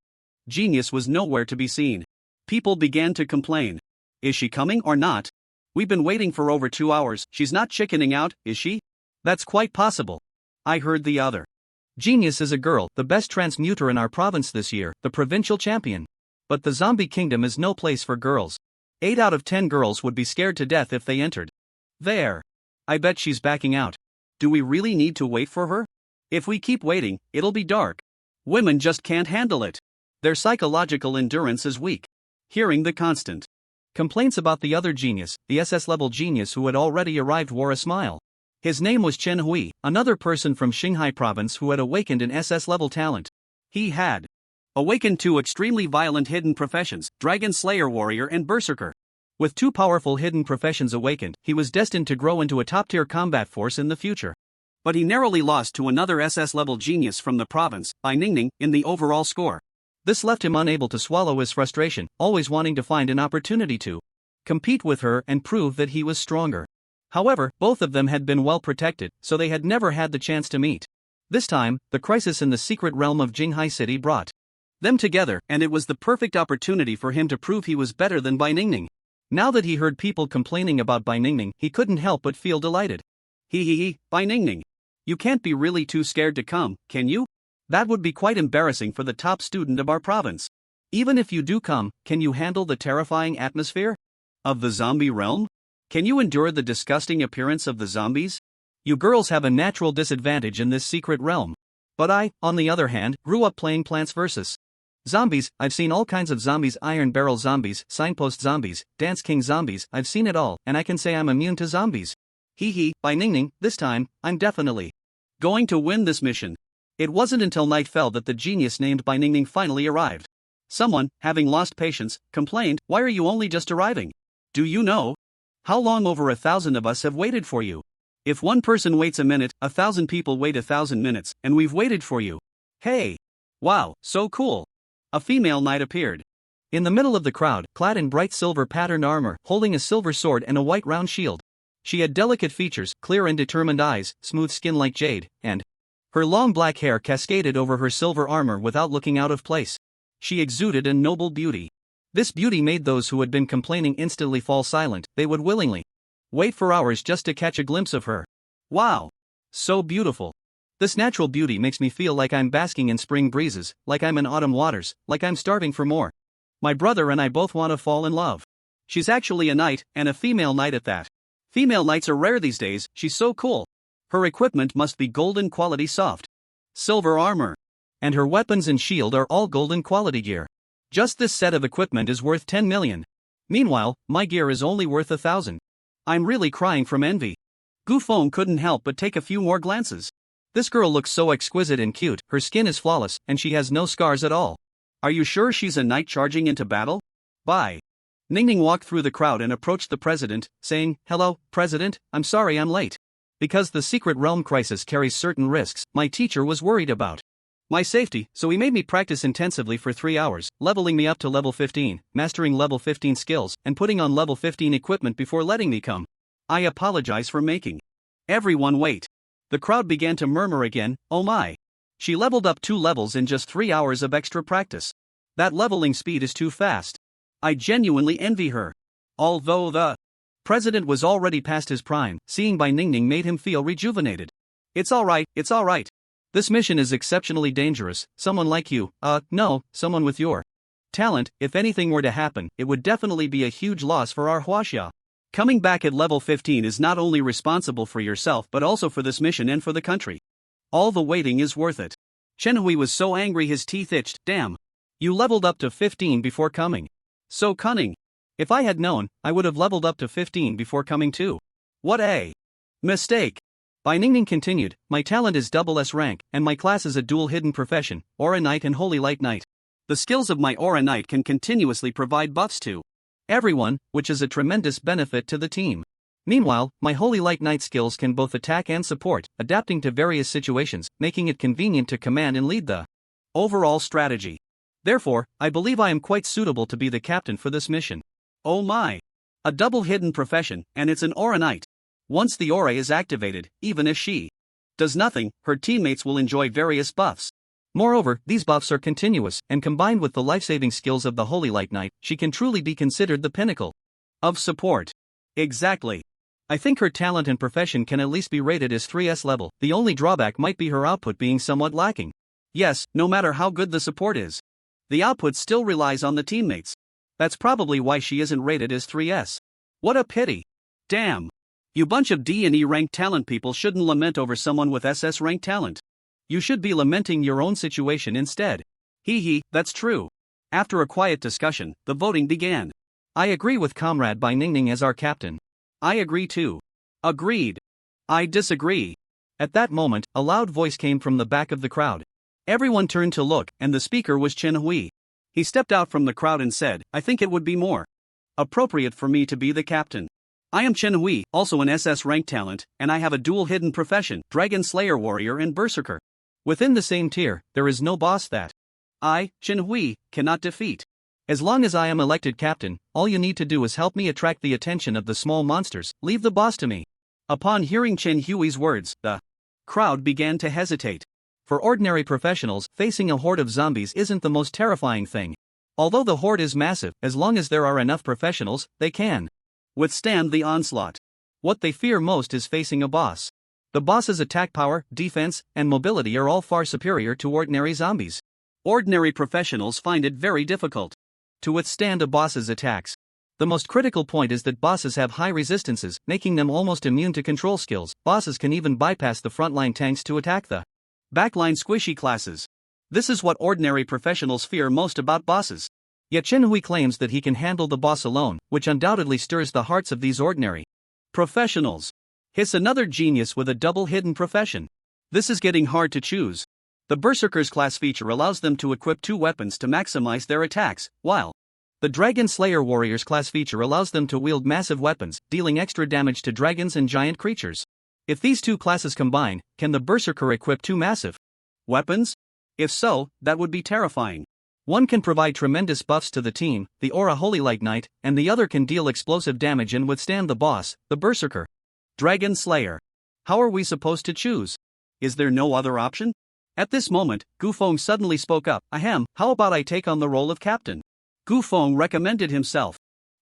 genius was nowhere to be seen. People began to complain. Is she coming or not? We've been waiting for over 2 hours, she's not chickening out, is she? That's quite possible. I heard the other genius is a girl, the best transmuter in our province this year, the provincial champion. But the Zombie Kingdom is no place for girls. 8 out of 10 girls would be scared to death if they entered. There. I bet she's backing out. Do we really need to wait for her? If we keep waiting, it'll be dark. Women just can't handle it. Their psychological endurance is weak. Hearing the constant complaints about the other genius, the SS-level genius who had already arrived wore a smile. His name was Chen Hui, another person from Xinghai province who had awakened an SS-level talent. He had awakened 2 extremely violent hidden professions, Dragon Slayer Warrior and Berserker. With 2 powerful hidden professions awakened, he was destined to grow into a top-tier combat force in the future. But he narrowly lost to another SS-level genius from the province, Bai Ningning, in the overall score. This left him unable to swallow his frustration, always wanting to find an opportunity to compete with her and prove that he was stronger. However, both of them had been well protected, so they had never had the chance to meet. This time, the crisis in the secret realm of Jinghai City brought them together, and it was the perfect opportunity for him to prove he was better than Bai Ningning. Now that he heard people complaining about Bai Ningning, he couldn't help but feel delighted. Bai Ningning. You can't be really too scared to come, can you? That would be quite embarrassing for the top student of our province. Even if you do come, can you handle the terrifying atmosphere of the zombie realm? Can you endure the disgusting appearance of the zombies? You girls have a natural disadvantage in this secret realm. But I, on the other hand, grew up playing Plants vs. Zombies. I've seen all kinds of zombies, Iron Barrel zombies, Signpost zombies, Dance King zombies, I've seen it all, and I can say I'm immune to zombies. Bai Ningning, this time, I'm definitely going to win this mission. It wasn't until night fell that the genius named by Ningning finally arrived. Someone, having lost patience, complained, "Why are you only just arriving? Do you know how long over 1,000 of us have waited for you? If one person waits a minute, 1,000 people wait 1,000 minutes, and we've waited for you." Hey! Wow, so cool! A female knight appeared. In the middle of the crowd, clad in bright silver patterned armor, holding a silver sword and a white round shield. She had delicate features, clear and determined eyes, smooth skin like jade, and her long black hair cascaded over her silver armor without looking out of place. She exuded a noble beauty. This beauty made those who had been complaining instantly fall silent. They would willingly wait for hours just to catch a glimpse of her. Wow! So beautiful. This natural beauty makes me feel like I'm basking in spring breezes, like I'm in autumn waters, like I'm starving for more. My brother and I both want to fall in love. She's actually a knight, and a female knight at that. Female knights are rare these days. She's so cool. Her equipment must be golden quality soft silver armor. And her weapons and shield are all golden quality gear. Just this set of equipment is worth 10 million. Meanwhile, my gear is only worth 1,000. I'm really crying from envy. Gu Feng couldn't help but take a few more glances. This girl looks so exquisite and cute, her skin is flawless, and she has no scars at all. Are you sure she's a knight charging into battle? Bye. Ningning walked through the crowd and approached the president, saying, "Hello, President, I'm sorry I'm late. Because the secret realm crisis carries certain risks, my teacher was worried about my safety, so he made me practice intensively for 3 hours, leveling me up to level 15, mastering level 15 skills, and putting on level 15 equipment before letting me come. I apologize for making everyone wait." The crowd began to murmur again. Oh my. She leveled up 2 levels in just 3 hours of extra practice. That leveling speed is too fast. I genuinely envy her. Although the president was already past his prime, seeing by Ningning made him feel rejuvenated. It's alright. This mission is exceptionally dangerous. Someone like you, no, someone with your talent, if anything were to happen, it would definitely be a huge loss for our Huaxia. Coming back at level 15 is not only responsible for yourself but also for this mission and for the country. All the waiting is worth it. Chen Hui was so angry his teeth itched. Damn. You leveled up to 15 before coming. So cunning. If I had known, I would have leveled up to 15 before coming too. What a mistake. Bai Ningning continued, my talent is double S rank, and my class is a dual hidden profession, Aura Knight and Holy Light Knight. The skills of my Aura Knight can continuously provide buffs to everyone, which is a tremendous benefit to the team. Meanwhile, my Holy Light Knight skills can both attack and support, adapting to various situations, making it convenient to command and lead the overall strategy. Therefore, I believe I am quite suitable to be the captain for this mission. Oh my! A double hidden profession, and it's an Aura Knight. Once the aura is activated, even if she does nothing, her teammates will enjoy various buffs. Moreover, these buffs are continuous, and combined with the life-saving skills of the Holy Light Knight, she can truly be considered the pinnacle of support. Exactly. I think her talent and profession can at least be rated as 3S level. The only drawback might be her output being somewhat lacking. Yes, no matter how good the support is, the output still relies on the teammates. That's probably why she isn't rated as 3S. What a pity. Damn. You bunch of D and E ranked talent people shouldn't lament over someone with SS ranked talent. You should be lamenting your own situation instead. Hee, that's true. After a quiet discussion, the voting began. I agree with Comrade Bai Ningning as our captain. I agree too. Agreed. I disagree. At that moment, a loud voice came from the back of the crowd. Everyone turned to look, and the speaker was Chen Hui. He stepped out from the crowd and said, I think it would be more appropriate for me to be the captain. I am Chen Hui, also an SS ranked talent, and I have a dual hidden profession, Dragon Slayer Warrior and Berserker. Within the same tier, there is no boss that I, Chen Hui, cannot defeat. As long as I am elected captain, all you need to do is help me attract the attention of the small monsters, leave the boss to me. Upon hearing Chen Hui's words, the crowd began to hesitate. For ordinary professionals, facing a horde of zombies isn't the most terrifying thing. Although the horde is massive, as long as there are enough professionals, they can withstand the onslaught. What they fear most is facing a boss. The boss's attack power, defense, and mobility are all far superior to ordinary zombies. Ordinary professionals find it very difficult to withstand a boss's attacks. The most critical point is that bosses have high resistances, making them almost immune to control skills. Bosses can even bypass the frontline tanks to attack the backline squishy classes. This is what ordinary professionals fear most about bosses. Yet Chen Hui claims that he can handle the boss alone, which undoubtedly stirs the hearts of these ordinary professionals. Hiss another genius with a double hidden profession. This is getting hard to choose. The Berserkers class feature allows them to equip 2 weapons to maximize their attacks, while the Dragon Slayer Warriors class feature allows them to wield massive weapons, dealing extra damage to dragons and giant creatures. If these 2 classes combine, can the Berserker equip 2 massive weapons? If so, that would be terrifying. One can provide tremendous buffs to the team, the Aura Holy Light Knight, and the other can deal explosive damage and withstand the boss, the Berserker. Dragon Slayer. How are we supposed to choose? Is there no other option? At this moment, Gu Feng suddenly spoke up. Ahem, how about I take on the role of captain? Gu Feng recommended himself,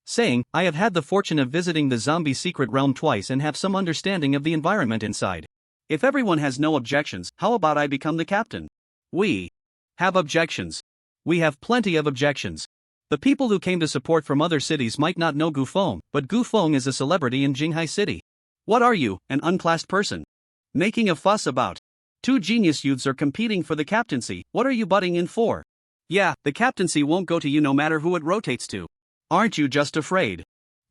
saying, I have had the fortune of visiting the zombie secret realm twice and have some understanding of the environment inside. If everyone has no objections, how about I become the captain? We have objections. We have plenty of objections. The people who came to support from other cities might not know Gu Feng, but Gu Feng is a celebrity in Jinghai City. What are you, an unclassed person, making a fuss about? 2 genius youths are competing for the captaincy. What are you butting in for? Yeah, the captaincy won't go to you no matter who it rotates to. Aren't you just afraid?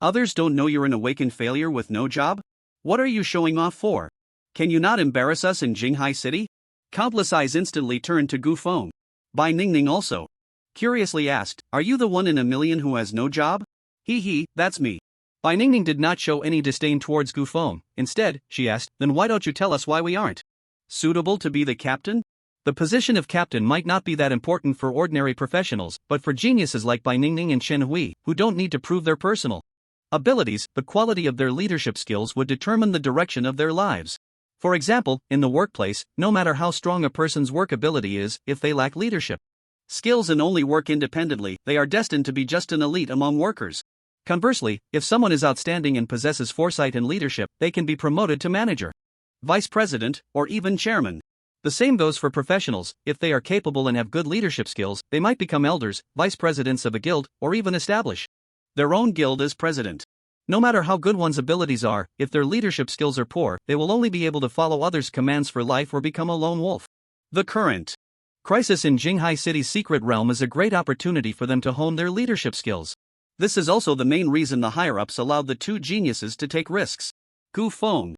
Others don't know you're an awakened failure with no job? What are you showing off for? Can you not embarrass us in Jinghai City? Countless eyes instantly turned to Gu Feng. Bai Ningning also curiously asked, are you the one in a million who has no job? Hee, that's me. Bai Ningning did not show any disdain towards Gu Feng. Instead, she asked, then why don't you tell us why we aren't suitable to be the captain? The position of captain might not be that important for ordinary professionals, but for geniuses like Bai Ningning and Chen Hui, who don't need to prove their personal abilities, the quality of their leadership skills would determine the direction of their lives. For example, in the workplace, no matter how strong a person's work ability is, if they lack leadership skills and only work independently, they are destined to be just an elite among workers. Conversely, if someone is outstanding and possesses foresight and leadership, they can be promoted to manager, vice president, or even chairman. The same goes for professionals. If they are capable and have good leadership skills, they might become elders, vice presidents of a guild, or even establish their own guild as president. No matter how good one's abilities are, if their leadership skills are poor, they will only be able to follow others' commands for life or become a lone wolf. The current crisis in Jinghai City's secret realm is a great opportunity for them to hone their leadership skills. This is also the main reason the higher-ups allowed the 2 geniuses to take risks. Gu Feng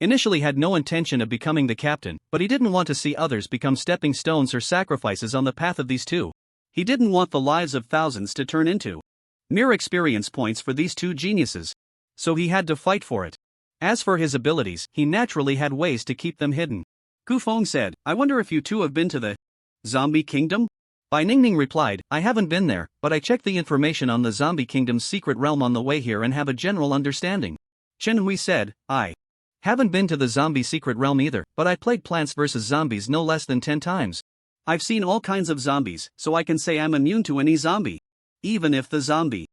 initially had no intention of becoming the captain, but he didn't want to see others become stepping stones or sacrifices on the path of these 2. He didn't want the lives of thousands to turn into mere experience points for these 2 geniuses. So he had to fight for it. As for his abilities, he naturally had ways to keep them hidden. Gu Feng said, I wonder if you 2 have been to the Zombie Kingdom? Bai Ningning replied, I haven't been there, but I checked the information on the Zombie Kingdom's secret realm on the way here and have a general understanding. Chen Hui said, I haven't been to the zombie secret realm either, but I played Plants vs. Zombies no less than 10 times. I've seen all kinds of zombies, so I can say I'm immune to any zombie. Even if the zombie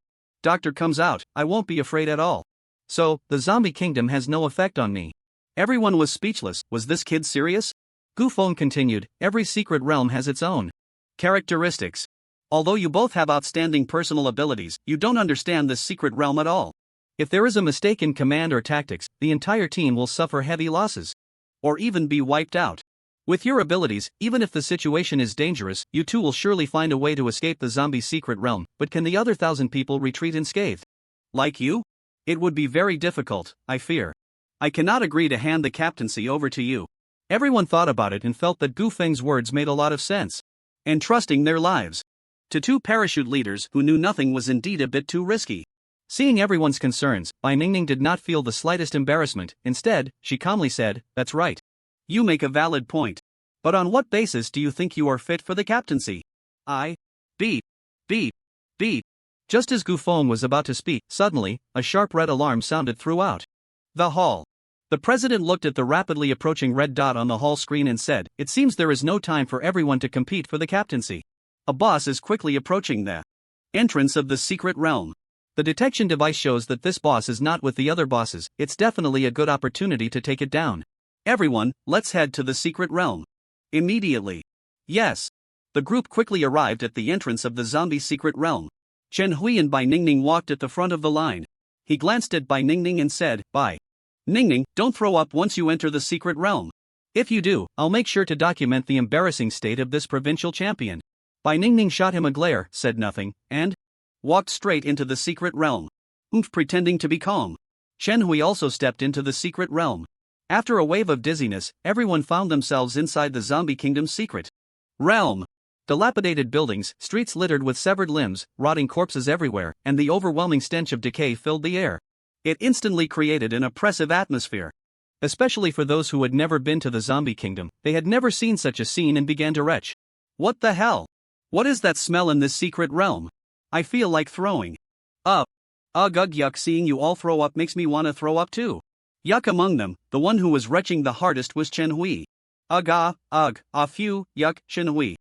doctor comes out, I won't be afraid at all. So, the Zombie Kingdom has no effect on me. Everyone was speechless. Was this kid serious? Gu Feng continued, every secret realm has its own characteristics. Although you both have outstanding personal abilities, you don't understand this secret realm at all. If there is a mistake in command or tactics, the entire team will suffer heavy losses. Or even be wiped out. With your abilities, even if the situation is dangerous, you 2 will surely find a way to escape the zombie secret realm, but can the other 1,000 people retreat unscathed? Like you? It would be very difficult, I fear. I cannot agree to hand the captaincy over to you. Everyone thought about it and felt that Gu Feng's words made a lot of sense. Entrusting their lives to 2 parachute leaders who knew nothing was indeed a bit too risky. Seeing everyone's concerns, Bai Ningning did not feel the slightest embarrassment. Instead, she calmly said, that's right. You make a valid point. But on what basis do you think you are fit for the captaincy? Beep. Just as Gu Feng was about to speak, suddenly, a sharp red alarm sounded throughout the hall. The president looked at the rapidly approaching red dot on the hall screen and said, it seems there is no time for everyone to compete for the captaincy. A boss is quickly approaching the entrance of the secret realm. The detection device shows that this boss is not with the other bosses. It's definitely a good opportunity to take it down. Everyone, let's head to the secret realm. Immediately. Yes. The group quickly arrived at the entrance of the zombie secret realm. Chen Hui and Bai Ningning walked at the front of the line. He glanced at Bai Ningning and said, Bai Ningning, don't throw up once you enter the secret realm. If you do, I'll make sure to document the embarrassing state of this provincial champion. Bai Ningning shot him a glare, said nothing, and walked straight into the secret realm. Pretending to be calm. Chen Hui also stepped into the secret realm. After a wave of dizziness, everyone found themselves inside the zombie kingdom's secret realm. Dilapidated buildings, streets littered with severed limbs, rotting corpses everywhere, and the overwhelming stench of decay filled the air. It instantly created an oppressive atmosphere. Especially for those who had never been to the zombie kingdom, they had never seen such a scene and began to retch. What the hell? What is that smell in this secret realm? I feel like throwing up. Ugh, yuck, seeing you all throw up makes me wanna throw up too. Yuck. Among them, the one who was retching the hardest was Chen Hui. Phew, yuck. Chen Hui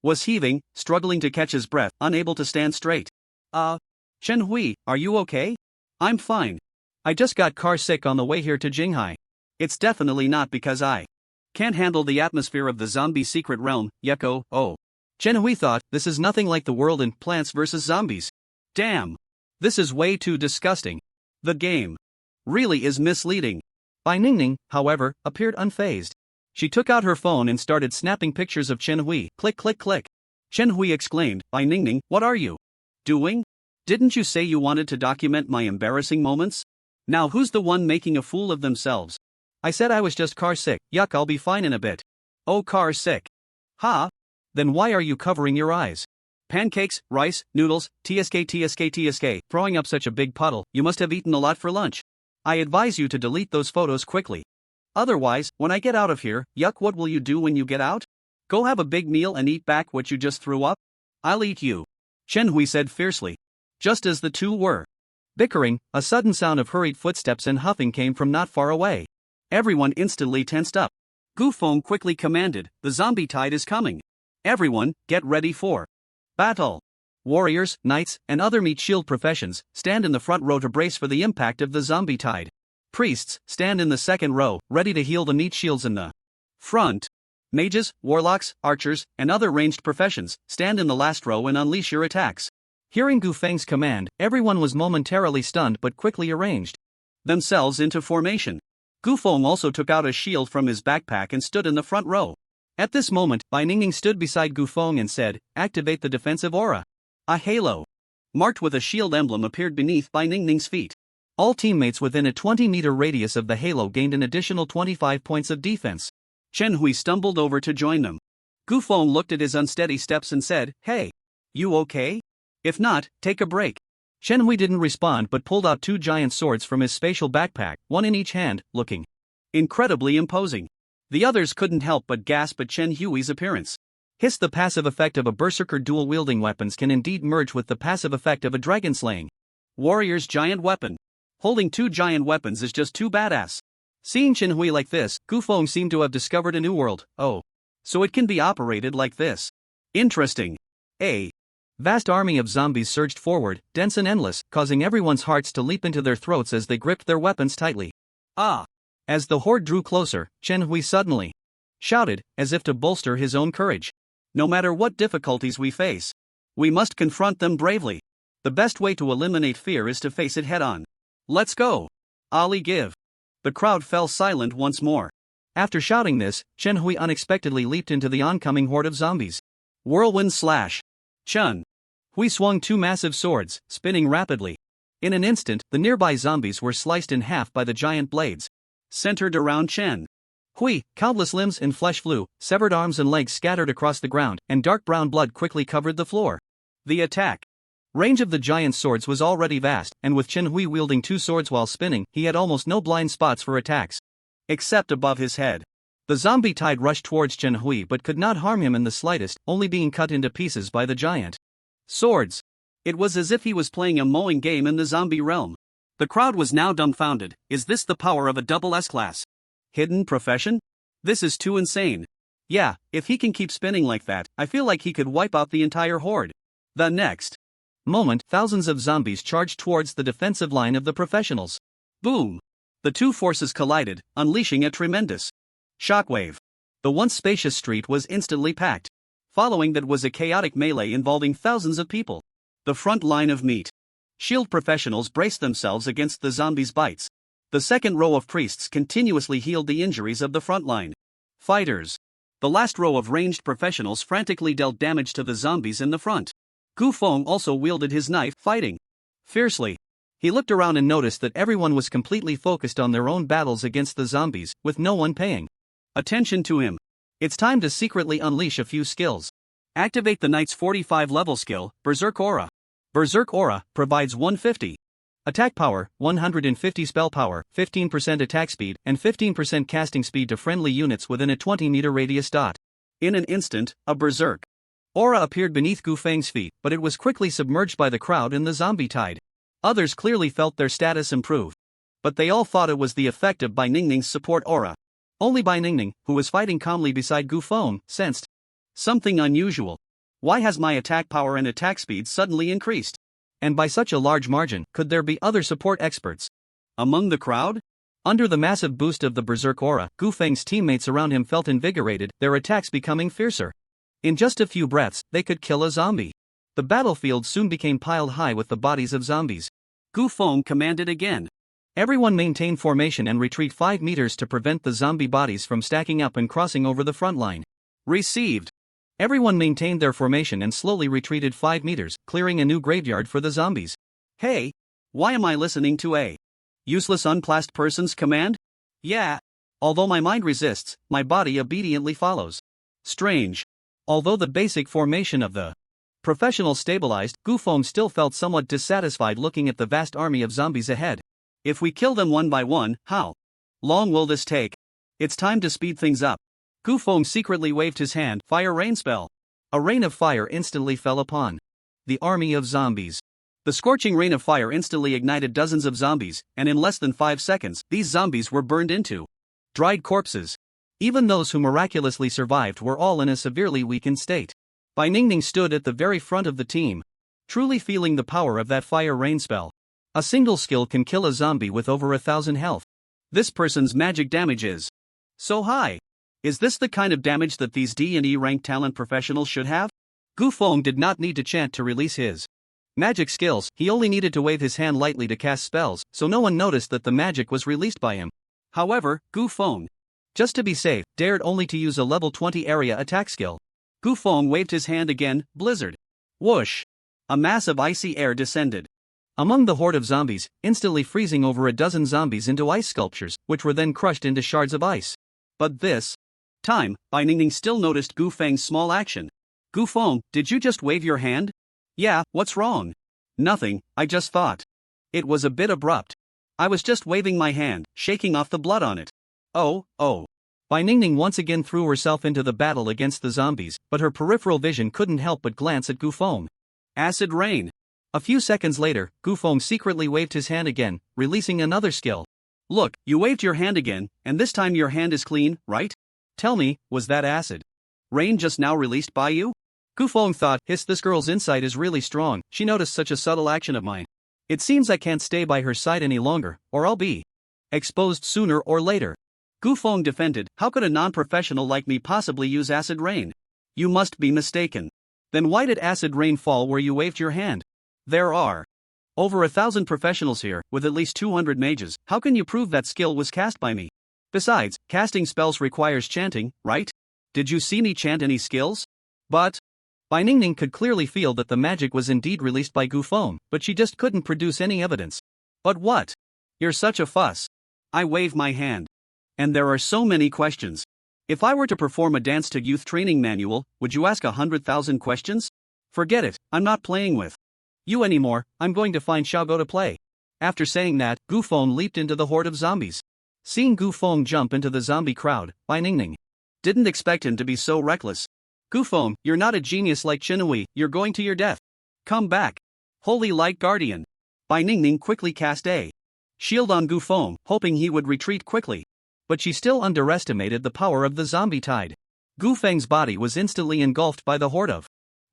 was heaving, struggling to catch his breath, unable to stand straight. Chen Hui, are you okay? I'm fine. I just got car sick on the way here to Jinghai. It's definitely not because I can't handle the atmosphere of the zombie secret realm, yucko. Oh. Chen Hui thought, this is nothing like the world in Plants vs. Zombies. Damn. This is way too disgusting. The game really is misleading. Bai Ningning, however, appeared unfazed. She took out her phone and started snapping pictures of Chen Hui. Click, click, click. Chen Hui exclaimed, Bai Ningning, what are you doing? Didn't you say you wanted to document my embarrassing moments? Now who's the one making a fool of themselves? I said I was just car sick. Yuck, I'll be fine in a bit. Oh, car sick. Ha? Then why are you covering your eyes? Pancakes, rice, noodles, tsk, throwing up such a big puddle, you must have eaten a lot for lunch. I advise you to delete those photos quickly. Otherwise, when I get out of here, yuck, what will you do when you get out? Go have a big meal and eat back what you just threw up? I'll eat you. Chen Hui said fiercely. Just as the two were bickering, a sudden sound of hurried footsteps and huffing came from not far away. Everyone instantly tensed up. Gu Feng quickly commanded, the zombie tide is coming. Everyone, get ready for battle. Warriors, knights, and other meat shield professions stand in the front row to brace for the impact of the zombie tide. Priests stand in the second row, ready to heal the meat shields in the front. Mages, warlocks, archers, and other ranged professions stand in the last row and unleash your attacks. Hearing Gu Feng's command, everyone was momentarily stunned but quickly arranged themselves into formation. Gu Feng also took out a shield from his backpack and stood in the front row. At this moment, Bai Ningning stood beside Gu Feng and said, activate the defensive aura. A halo marked with a shield emblem appeared beneath Bai Ningning's feet. All teammates within a 20-meter radius of the halo gained an additional 25 points of defense. Chen Hui stumbled over to join them. Gu Feng looked at his unsteady steps and said, hey, you okay? If not, take a break. Chen Hui didn't respond but pulled out two giant swords from his spatial backpack, one in each hand, looking incredibly imposing. The others couldn't help but gasp at Chen Hui's appearance. Hiss, the passive effect of a berserker dual-wielding weapons can indeed merge with the passive effect of a dragon-slaying warrior's giant weapon. Holding two giant weapons is just too badass. Seeing Chen Hui like this, Gu Feng seemed to have discovered a new world. Oh. So it can be operated like this. Interesting. A vast army of zombies surged forward, dense and endless, causing everyone's hearts to leap into their throats as they gripped their weapons tightly. Ah! As the horde drew closer, Chen Hui suddenly shouted, as if to bolster his own courage. No matter what difficulties we face, we must confront them bravely. The best way to eliminate fear is to face it head-on. Let's go! Ali, give! The crowd fell silent once more. After shouting this, Chen Hui unexpectedly leaped into the oncoming horde of zombies. Whirlwind slash! Chen Hui swung two massive swords, spinning rapidly. In an instant, the nearby zombies were sliced in half by the giant blades centered around Chen Hui. Countless limbs and flesh flew, severed arms and legs scattered across the ground, and dark brown blood quickly covered the floor. The attack range of the giant swords was already vast, and with Chen Hui wielding two swords while spinning, he had almost no blind spots for attacks. Except above his head. The zombie tide rushed towards Chen Hui but could not harm him in the slightest, only being cut into pieces by the giant swords. It was as if he was playing a mowing game in the zombie realm. The crowd was now dumbfounded. Is this the power of a double S-class hidden profession? This is too insane. Yeah, if he can keep spinning like that, I feel like he could wipe out the entire horde. The next moment, thousands of zombies charged towards the defensive line of the professionals. Boom! The two forces collided, unleashing a tremendous shockwave. The once spacious street was instantly packed. Following that was a chaotic melee involving thousands of people. The front line of meat shield professionals braced themselves against the zombies' bites. The second row of priests continuously healed the injuries of the front line fighters. The last row of ranged professionals frantically dealt damage to the zombies in the front. Gu Feng also wielded his knife, fighting fiercely. He looked around and noticed that everyone was completely focused on their own battles against the zombies, with no one paying attention to him. It's time to secretly unleash a few skills. Activate the knight's 45 level skill, Berserk Aura. Berserk Aura provides 150 attack power, 150 spell power, 15% attack speed, and 15% casting speed to friendly units within a 20-meter radius. In an instant, a Berserk Aura appeared beneath Gu Feng's feet, but it was quickly submerged by the crowd in the zombie tide. Others clearly felt their status improve, but they all thought it was the effect of Bai Ningning's support aura. Only Bai Ningning, who was fighting calmly beside Gu Feng, sensed something unusual. Why has my attack power and attack speed suddenly increased? And by such a large margin, could there be other support experts among the crowd? Under the massive boost of the Berserk Aura, Gu Feng's teammates around him felt invigorated, their attacks becoming fiercer. In just a few breaths, they could kill a zombie. The battlefield soon became piled high with the bodies of zombies. Gu Feng commanded again. Everyone maintain formation and retreat 5 meters to prevent the zombie bodies from stacking up and crossing over the front line. Received. Everyone maintained their formation and slowly retreated 5 meters, clearing a new graveyard for the zombies. Hey, why am I listening to a useless unclassed person's command? Yeah. Although my mind resists, my body obediently follows. Strange. Although the basic formation of the professional stabilized, Gu Feng still felt somewhat dissatisfied looking at the vast army of zombies ahead. If we kill them one by one, how long will this take? It's time to speed things up. Gu Feng secretly waved his hand, fire rain spell. A rain of fire instantly fell upon the army of zombies. The scorching rain of fire instantly ignited dozens of zombies, and in less than 5 seconds, these zombies were burned into dried corpses. Even those who miraculously survived were all in a severely weakened state. Bai Ningning stood at the very front of the team, truly feeling the power of that fire rain spell. A single skill can kill a zombie with over 1,000 health. This person's magic damage is so high. Is this the kind of damage that these D&E ranked talent professionals should have? Gu Feng did not need to chant to release his magic skills, he only needed to wave his hand lightly to cast spells, so no one noticed that the magic was released by him. However, Gu Feng, just to be safe, dared only to use a level 20 area attack skill. Gu Feng waved his hand again, blizzard. Whoosh! A mass of icy air descended among the horde of zombies, instantly freezing over a dozen zombies into ice sculptures, which were then crushed into shards of ice. But this time, Bai Ningning still noticed Gu Feng's small action. Gu Feng, did you just wave your hand? Yeah, what's wrong? Nothing, I just thought it was a bit abrupt. I was just waving my hand, shaking off the blood on it. Oh. Bai Ningning once again threw herself into the battle against the zombies, but her peripheral vision couldn't help but glance at Gu Feng. Acid rain. A few seconds later, Gu Feng secretly waved his hand again, releasing another skill. Look, you waved your hand again, and this time your hand is clean, right? Tell me, was that acid rain just now released by you? Gu Feng thought, this girl's insight is really strong, she noticed such a subtle action of mine. It seems I can't stay by her side any longer, or I'll be exposed sooner or later. Gu Feng defended, how could a non-professional like me possibly use acid rain? You must be mistaken. Then why did acid rain fall where you waved your hand? There are over 1,000 professionals here, with at least 200 mages. How can you prove that skill was cast by me? Besides, casting spells requires chanting, right? Did you see me chant any skills? But Bai Ningning could clearly feel that the magic was indeed released by Gu Feng, but she just couldn't produce any evidence. But what? You're such a fuss. I wave my hand. And there are so many questions. If I were to perform a dance to youth training manual, would you ask 100,000 questions? Forget it, I'm not playing with you anymore, I'm going to find Xiaogo to play. After saying that, Gu Feng leaped into the horde of zombies. Seeing Gu Feng jump into the zombie crowd, Bai Ningning didn't expect him to be so reckless. Gu Feng, you're not a genius like Chinui, you're going to your death. Come back. Holy Light Guardian. Bai Ningning quickly cast a shield on Gu Feng, hoping he would retreat quickly. But she still underestimated the power of the zombie tide. Gu Feng's body was instantly engulfed by the horde of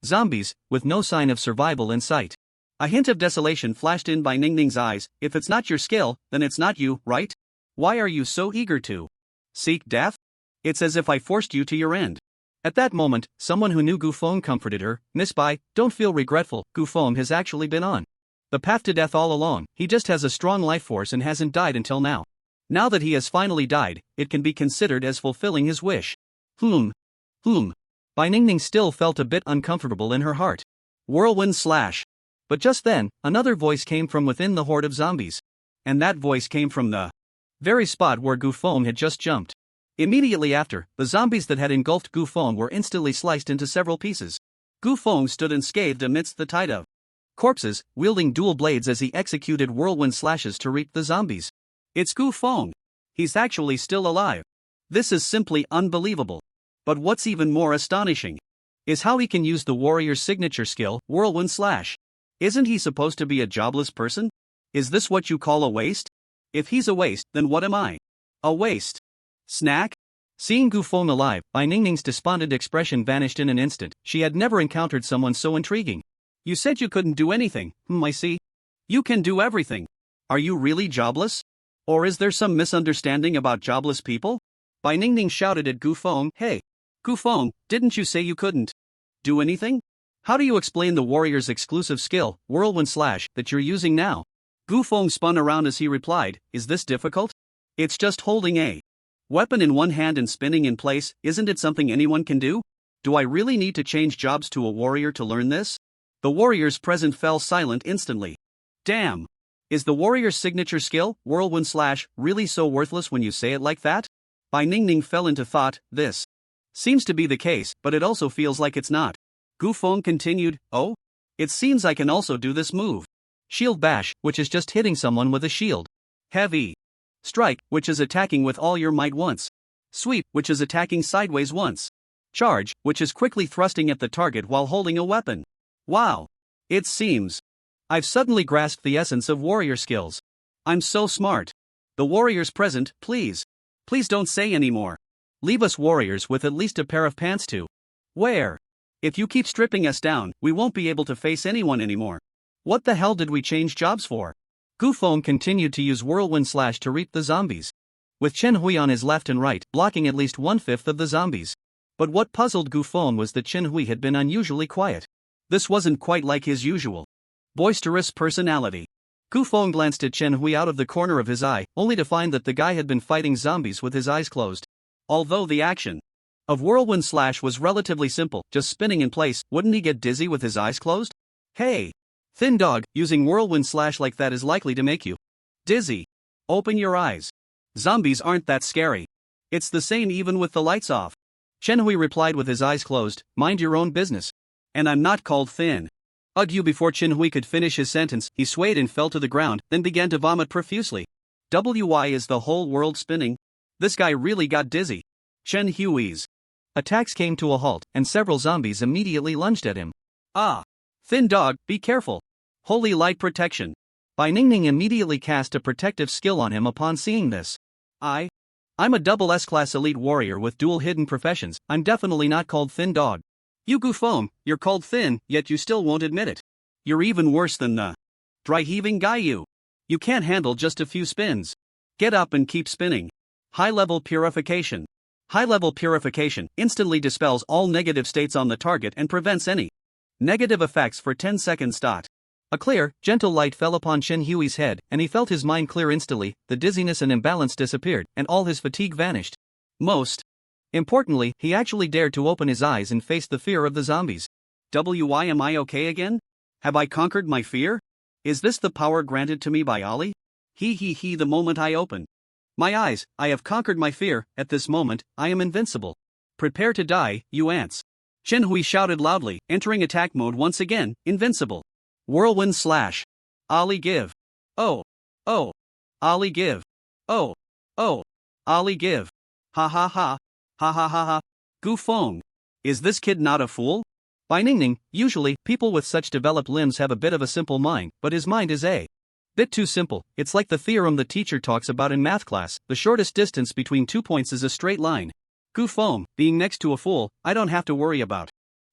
zombies, with no sign of survival in sight. A hint of desolation flashed in Bai Ningning's eyes. If it's not your skill, then it's not you, right? Why are you so eager to seek death? It's as if I forced you to your end. At that moment, someone who knew Gu Feng comforted her. Miss Bai, don't feel regretful, Gu Feng has actually been on the path to death all along. He just has a strong life force and hasn't died until now. Now that he has finally died, it can be considered as fulfilling his wish. Bai Ningning still felt a bit uncomfortable in her heart. Whirlwind slash. But just then, another voice came from within the horde of zombies. And that voice came from the very spot where Gufeng had just jumped. Immediately after, the zombies that had engulfed Gufeng were instantly sliced into several pieces. Gufeng stood unscathed amidst the tide of corpses, wielding dual blades as he executed whirlwind slashes to reap the zombies. It's Gufeng. He's actually still alive. This is simply unbelievable. But what's even more astonishing is how he can use the warrior's signature skill, whirlwind slash. Isn't he supposed to be a jobless person? Is this what you call a waste? If he's a waste, then what am I? A waste. Snack? Seeing Gufeng alive, Bai Ningning's despondent expression vanished in an instant. She had never encountered someone so intriguing. You said you couldn't do anything. I see. You can do everything. Are you really jobless? Or is there some misunderstanding about jobless people? Bai Ningning shouted at Gufeng, Hey! Gufeng, didn't you say you couldn't do anything? How do you explain the warrior's exclusive skill, whirlwind slash, that you're using now? Gufeng spun around as he replied, Is this difficult? It's just holding a weapon in one hand and spinning in place. Isn't it something anyone can do? Do I really need to change jobs to a warrior to learn this? The warriors present fell silent instantly. Damn! Is the warrior's signature skill, whirlwind slash, really so worthless when you say it like that? Bai Ningning fell into thought. This seems to be the case, but it also feels like it's not. Gufeng continued, Oh? It seems I can also do this move. Shield bash, which is just hitting someone with a shield. Heavy strike, which is attacking with all your might once. Sweep, which is attacking sideways once. Charge, which is quickly thrusting at the target while holding a weapon. Wow! It seems I've suddenly grasped the essence of warrior skills. I'm so smart. The warriors present, please don't say anymore. Leave us warriors with at least a pair of pants to wear. If you keep stripping us down, we won't be able to face anyone anymore. What the hell did we change jobs for? Gufeng continued to use whirlwind slash to reap the zombies, with Chen Hui on his left and right, blocking at least 1/5 of the zombies. But what puzzled Gufeng was that Chen Hui had been unusually quiet. This wasn't quite like his usual boisterous personality. Gufeng glanced at Chen Hui out of the corner of his eye, only to find that the guy had been fighting zombies with his eyes closed. Although the action of whirlwind slash was relatively simple, just spinning in place, wouldn't he get dizzy with his eyes closed? Hey! Thin dog, using whirlwind slash like that is likely to make you dizzy. Open your eyes. Zombies aren't that scary. It's the same even with the lights off. Chen Hui replied with his eyes closed, Mind your own business. And I'm not called thin. Ugh you! Before Chen Hui could finish his sentence, he swayed and fell to the ground, then began to vomit profusely. Why is the whole world spinning? This guy really got dizzy. Chen Hui's attacks came to a halt, and several zombies immediately lunged at him. Ah! Thin dog, be careful. Holy light protection. Bai Ningning immediately cast a protective skill on him upon seeing this. I'm a double S-class elite warrior with dual hidden professions. I'm definitely not called Thin Dog. You Gufeng, you're called thin, yet you still won't admit it. You're even worse than the dry heaving guy you. You can't handle just a few spins. Get up and keep spinning. High-level purification. High-level purification instantly dispels all negative states on the target and prevents any negative effects for 10 seconds. A clear, gentle light fell upon Chen Hui's head, and he felt his mind clear instantly. The dizziness and imbalance disappeared, and all his fatigue vanished. Most importantly, he actually dared to open his eyes and face the fear of the zombies. Am I okay again? Have I conquered my fear? Is this the power granted to me by Ali? He, the moment I open my eyes, I have conquered my fear. At this moment, I am invincible. Prepare to die, you ants. Chen Hui shouted loudly, entering attack mode once again, invincible. Whirlwind slash. Ali give. Oh. Ali give. Oh. Ali give. Ha ha ha. Ha ha ha ha. Gufeng. Is this kid not a fool? Bai Ningning, usually, people with such developed limbs have a bit of a simple mind, but his mind is a bit too simple. It's like the theorem the teacher talks about in math class. The shortest distance between 2 points is a straight line. Gufeng, being next to a fool, I don't have to worry about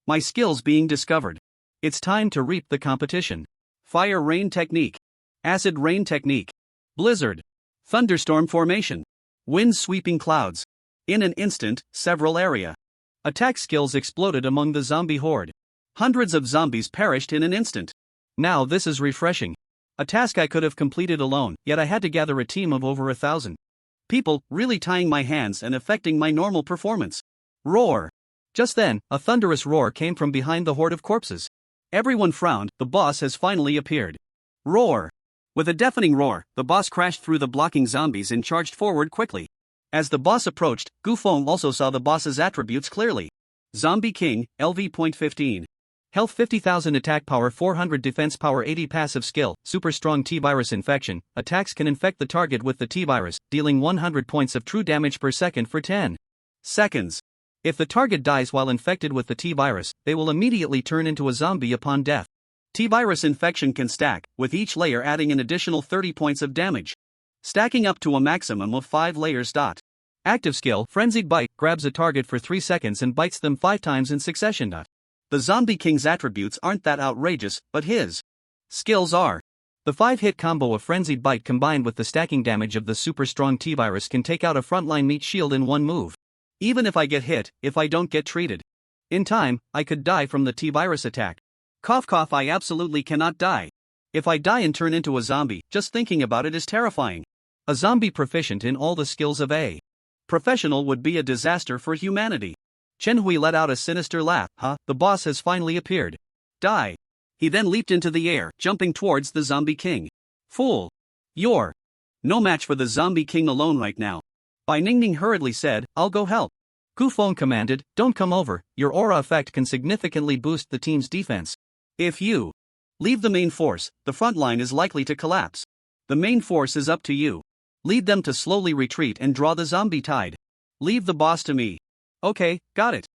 my skills being discovered. It's time to reap the competition. Fire rain technique. Acid rain technique. Blizzard. Thunderstorm formation. Wind sweeping clouds. In an instant, several area attack skills exploded among the zombie horde. Hundreds of zombies perished in an instant. Now this is refreshing. A task I could have completed alone, yet I had to gather a team of over 1,000 people, really tying my hands and affecting my normal performance. Roar! Just then, a thunderous roar came from behind the horde of corpses. Everyone frowned, the boss has finally appeared. Roar! With a deafening roar, the boss crashed through the blocking zombies and charged forward quickly. As the boss approached, Gufeng also saw the boss's attributes clearly. Zombie King, LV.15. Health 50,000, attack power 400, defense power 80, passive skill, super strong T-virus infection. Attacks can infect the target with the T-virus, dealing 100 points of true damage per second for 10 seconds. If the target dies while infected with the T-virus, they will immediately turn into a zombie upon death. T-virus infection can stack, with each layer adding an additional 30 points of damage, stacking up to a maximum of 5 layers. Active skill, Frenzied Bite, grabs a target for 3 seconds and bites them 5 times in succession. The Zombie King's attributes aren't that outrageous, but his skills are. The 5-hit combo of Frenzied Bite combined with the stacking damage of the super strong T-virus can take out a frontline meat shield in one move. Even if I get hit, if I don't get treated in time, I could die from the T-virus attack. Cough cough, I absolutely cannot die. If I die and turn into a zombie, just thinking about it is terrifying. A zombie proficient in all the skills of a professional would be a disaster for humanity. Chen Hui let out a sinister laugh. The boss has finally appeared. Die. He then leaped into the air, jumping towards the Zombie King. Fool. You're no match for the Zombie King alone right now. Bai Ningning hurriedly said, I'll go help. Gufeng commanded, don't come over, your aura effect can significantly boost the team's defense. If you leave the main force, the front line is likely to collapse. The main force is up to you. Lead them to slowly retreat and draw the zombie tide. Leave the boss to me. Okay, got it.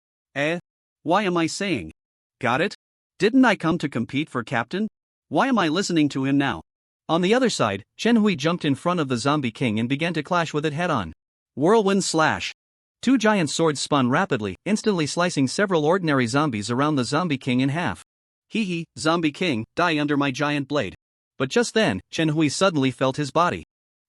Why am I saying got it? Didn't I come to compete for captain? Why am I listening to him now? On the other side, Chen Hui jumped in front of the Zombie King and began to clash with it head-on. Whirlwind slash. 2 giant swords spun rapidly, instantly slicing several ordinary zombies around the Zombie King in half. Hee hee, Zombie King, die under my giant blade. But just then, Chen Hui suddenly felt his body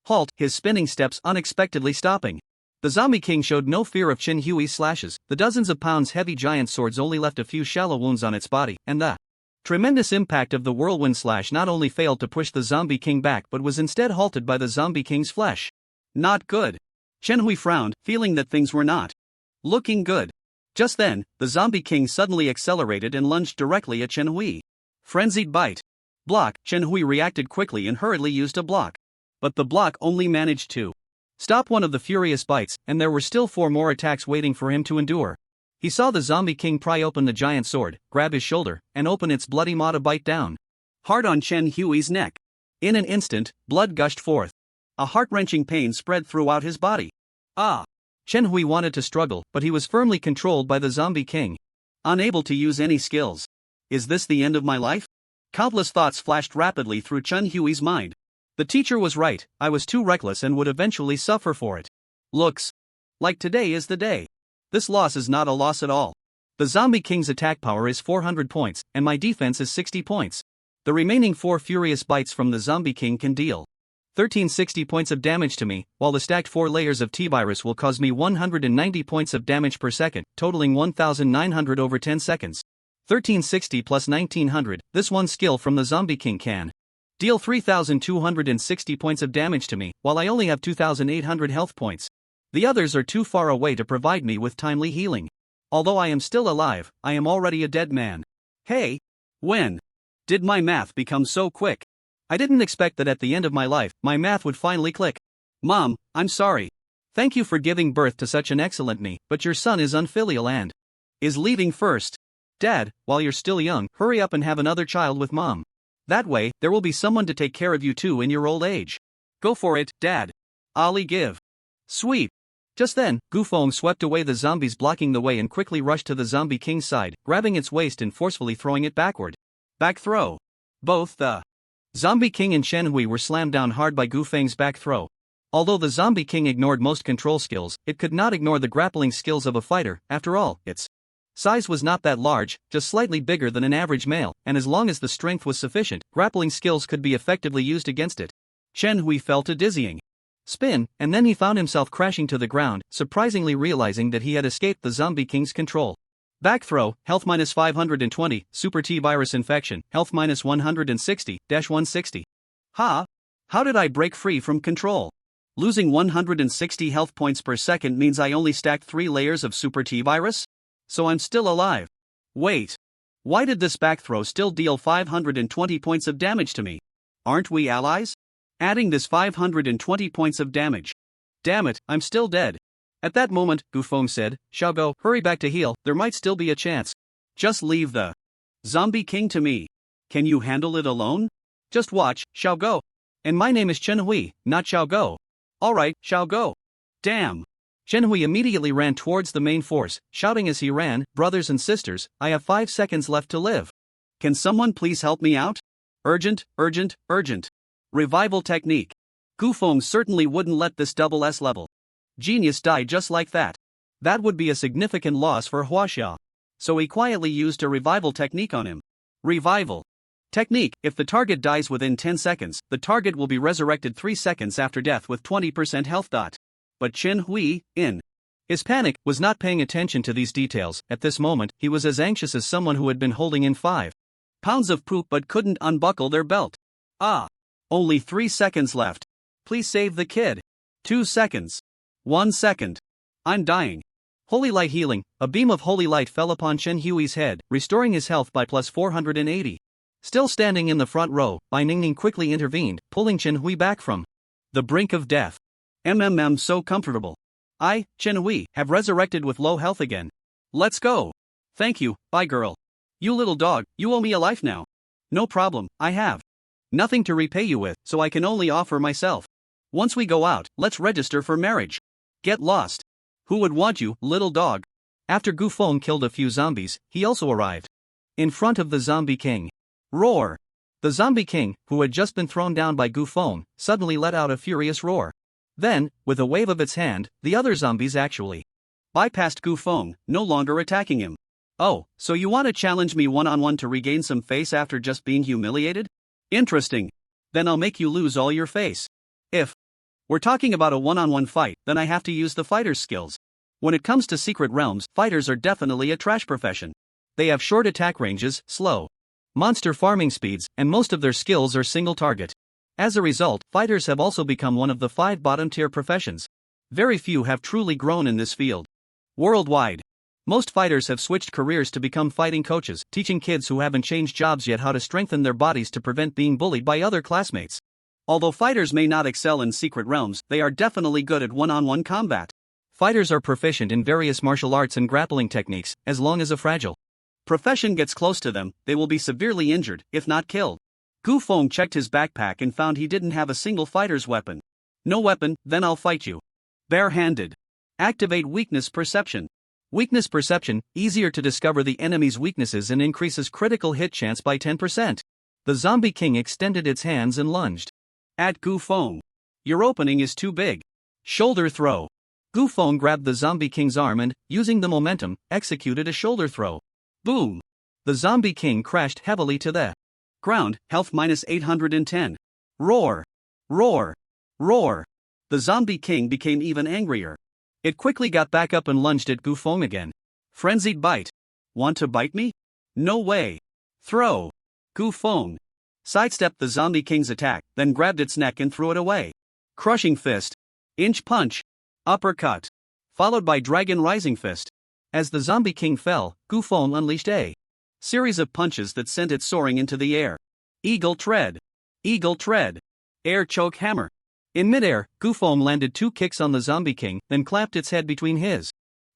halt, his spinning steps unexpectedly stopping. The Zombie King showed no fear of Chen Hui's slashes. The dozens of pounds heavy giant swords only left a few shallow wounds on its body, and the tremendous impact of the whirlwind slash not only failed to push the Zombie King back but was instead halted by the Zombie King's flesh. Not good. Chen Hui frowned, feeling that things were not looking good. Just then, the Zombie King suddenly accelerated and lunged directly at Chen Hui. Frenzied Bite. Block. Chen Hui reacted quickly and hurriedly used a block. But the block only managed to stop one of the furious bites, and there were still 4 more attacks waiting for him to endure. He saw the Zombie King pry open the giant sword, grab his shoulder, and open its bloody maw to bite down hard on Chen Hui's neck. In an instant, blood gushed forth. A heart-wrenching pain spread throughout his body. Chen Hui wanted to struggle, but he was firmly controlled by the Zombie King. Unable to use any skills. Is this the end of my life? Countless thoughts flashed rapidly through Chen Hui's mind. The teacher was right, I was too reckless and would eventually suffer for it. Looks like today is the day. This loss is not a loss at all. The Zombie King's attack power is 400 points, and my defense is 60 points. The remaining 4 furious bites from the Zombie King can deal 1360 points of damage to me, while the stacked 4 layers of T-virus will cause me 190 points of damage per second, totaling 1900 over 10 seconds. 1360 plus 1900, this one skill from the Zombie King can deal 3260 points of damage to me, while I only have 2800 health points. The others are too far away to provide me with timely healing. Although I am still alive, I am already a dead man. Hey! When did my math become so quick? I didn't expect that at the end of my life, my math would finally click. Mom, I'm sorry. Thank you for giving birth to such an excellent me, but your son is unfilial and is leaving first. Dad, while you're still young, hurry up and have another child with Mom. That way, there will be someone to take care of you too in your old age. Go for it, Dad. Ali give. Sweep. Just then, Gufeng swept away the zombies blocking the way and quickly rushed to the Zombie King's side, grabbing its waist and forcefully throwing it backward. Back throw. Both the Zombie King and Chen Hui were slammed down hard by Gufeng's back throw. Although the Zombie King ignored most control skills, it could not ignore the grappling skills of a fighter. After all, its size was not that large, just slightly bigger than an average male, and as long as the strength was sufficient, grappling skills could be effectively used against it. Chen Hui fell to dizzying spin, and then he found himself crashing to the ground, surprisingly realizing that he had escaped the Zombie King's control. Back throw, health minus 520, super T-virus infection, health minus 160, -160. How did I break free from control? Losing 160 health points per second means I only stacked 3 layers of super T-virus? So I'm still alive. Wait. Why did this back throw still deal 520 points of damage to me? Aren't we allies? Adding this 520 points of damage. Damn it, I'm still dead. At that moment, Gufeng said, Xiaogo, hurry back to heal, there might still be a chance. Just leave the Zombie King to me. Can you handle it alone? Just watch, Xiaogo. And my name is Chen Hui, not Xiaogo. Alright, Xiaogo. Damn. Chen Hui immediately ran towards the main force, shouting as he ran, brothers and sisters, I have 5 seconds left to live. Can someone please help me out? Urgent, urgent, urgent. Revival technique. Gufeng certainly wouldn't let this double S level genius die just like that. That would be a significant loss for Huaxia. So he quietly used a revival technique on him. Revival technique. If the target dies within 10 seconds, the target will be resurrected 3 seconds after death with 20% health. But Chen Hui, in his panic, was not paying attention to these details. At this moment, he was as anxious as someone who had been holding in 5 pounds of poop but couldn't unbuckle their belt. Ah! Only 3 seconds left. Please save the kid. 2 seconds. 1 second. I'm dying. Holy light healing. A beam of holy light fell upon Chen Hui's head, restoring his health by plus 480. Still standing in the front row, Bai Ningning quickly intervened, pulling Chen Hui back from the brink of death. So comfortable. I, Chen Hui, have resurrected with low health again. Let's go. Thank you, bye girl. You little dog, you owe me a life now. No problem, I have nothing to repay you with, so I can only offer myself. Once we go out, let's register for marriage. Get lost. Who would want you, little dog? After Gufeng killed a few zombies, he also arrived in front of the Zombie King. Roar! The Zombie King, who had just been thrown down by Gufeng, suddenly let out a furious roar. Then, with a wave of its hand, the other zombies actually bypassed Gufeng, no longer attacking him. Oh, so you want to challenge me one-on-one to regain some face after just being humiliated? Interesting. Then I'll make you lose all your face. If we're talking about a one-on-one fight, then I have to use the fighter's skills. When it comes to secret realms, fighters are definitely a trash profession. They have short attack ranges, slow monster farming speeds, and most of their skills are single target. As a result, fighters have also become one of the 5 bottom-tier professions. Very few have truly grown in this field. Worldwide, most fighters have switched careers to become fighting coaches, teaching kids who haven't changed jobs yet how to strengthen their bodies to prevent being bullied by other classmates. Although fighters may not excel in secret realms, they are definitely good at one-on-one combat. Fighters are proficient in various martial arts and grappling techniques, as long as a fragile profession gets close to them, they will be severely injured, if not killed. Gufeng checked his backpack and found he didn't have a single fighter's weapon. No weapon, then I'll fight you. Bare-handed. Activate weakness perception. Weakness perception, easier to discover the enemy's weaknesses and increases critical hit chance by 10%. The Zombie King extended its hands and lunged at Gufeng. Your opening is too big. Shoulder throw. Gufeng grabbed the Zombie King's arm and, using the momentum, executed a shoulder throw. Boom! The Zombie King crashed heavily to the ground, health minus 810. Roar! Roar! Roar! The Zombie King became even angrier. It quickly got back up and lunged at Gufeng again. Frenzied bite. Want to bite me? No way. Throw. Gufeng sidestepped the Zombie King's attack, then grabbed its neck and threw it away. Crushing fist. Inch punch. Uppercut. Followed by Dragon Rising Fist. As the Zombie King fell, Gufeng unleashed a series of punches that sent it soaring into the air. Eagle Tread. Eagle Tread. Air Choke Hammer. In midair, Gufeng landed 2 kicks on the Zombie King, then clapped its head between his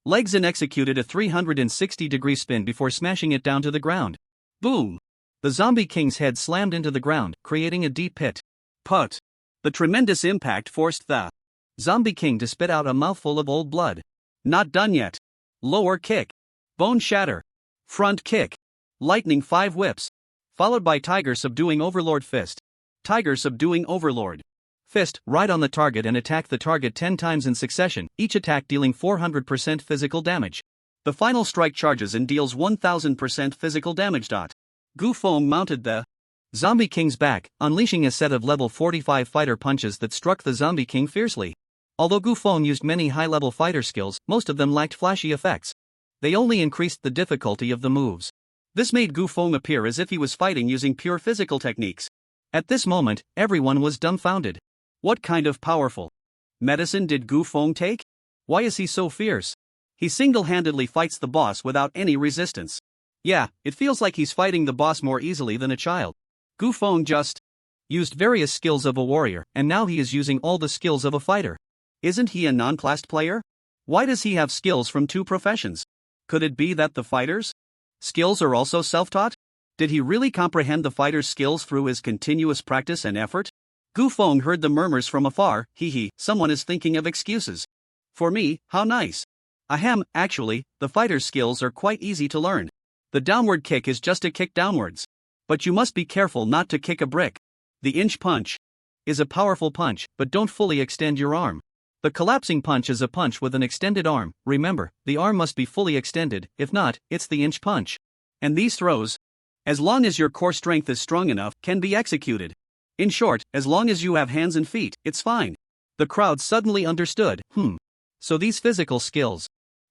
legs and executed a 360-degree spin before smashing it down to the ground. Boom! The Zombie King's head slammed into the ground, creating a deep pit. Put. The tremendous impact forced the Zombie King to spit out a mouthful of old blood. Not done yet. Lower kick. Bone shatter. Front kick. Lightning 5 whips. Followed by Tiger subduing Overlord Fist. Tiger subduing Overlord Fist, right on the target and attack the target 10 times in succession, each attack dealing 400% physical damage. The final strike charges and deals 1000% physical damage. Gufeng mounted the Zombie King's back, unleashing a set of level 45 fighter punches that struck the Zombie King fiercely. Although Gufeng used many high-level fighter skills, most of them lacked flashy effects. They only increased the difficulty of the moves. This made Gufeng appear as if he was fighting using pure physical techniques. At this moment, everyone was dumbfounded. What kind of powerful medicine did Gufeng take? Why is he so fierce? He single-handedly fights the boss without any resistance. Yeah, it feels like he's fighting the boss more easily than a child. Gu Feng just used various skills of a warrior, and now he is using all the skills of a fighter. Isn't he a non-classed player? Why does he have skills from two professions? Could it be that the fighter's skills are also self-taught? Did he really comprehend the fighter's skills through his continuous practice and effort? Gu Feng heard the murmurs from afar. Someone is thinking of excuses. For me, how nice. Ahem, actually, the fighter's skills are quite easy to learn. The downward kick is just a kick downwards. But you must be careful not to kick a brick. The inch punch is a powerful punch, but don't fully extend your arm. The collapsing punch is a punch with an extended arm. Remember, the arm must be fully extended, if not, it's the inch punch. And these throws, as long as your core strength is strong enough, can be executed. In short, as long as you have hands and feet, it's fine. The crowd suddenly understood. So these physical skills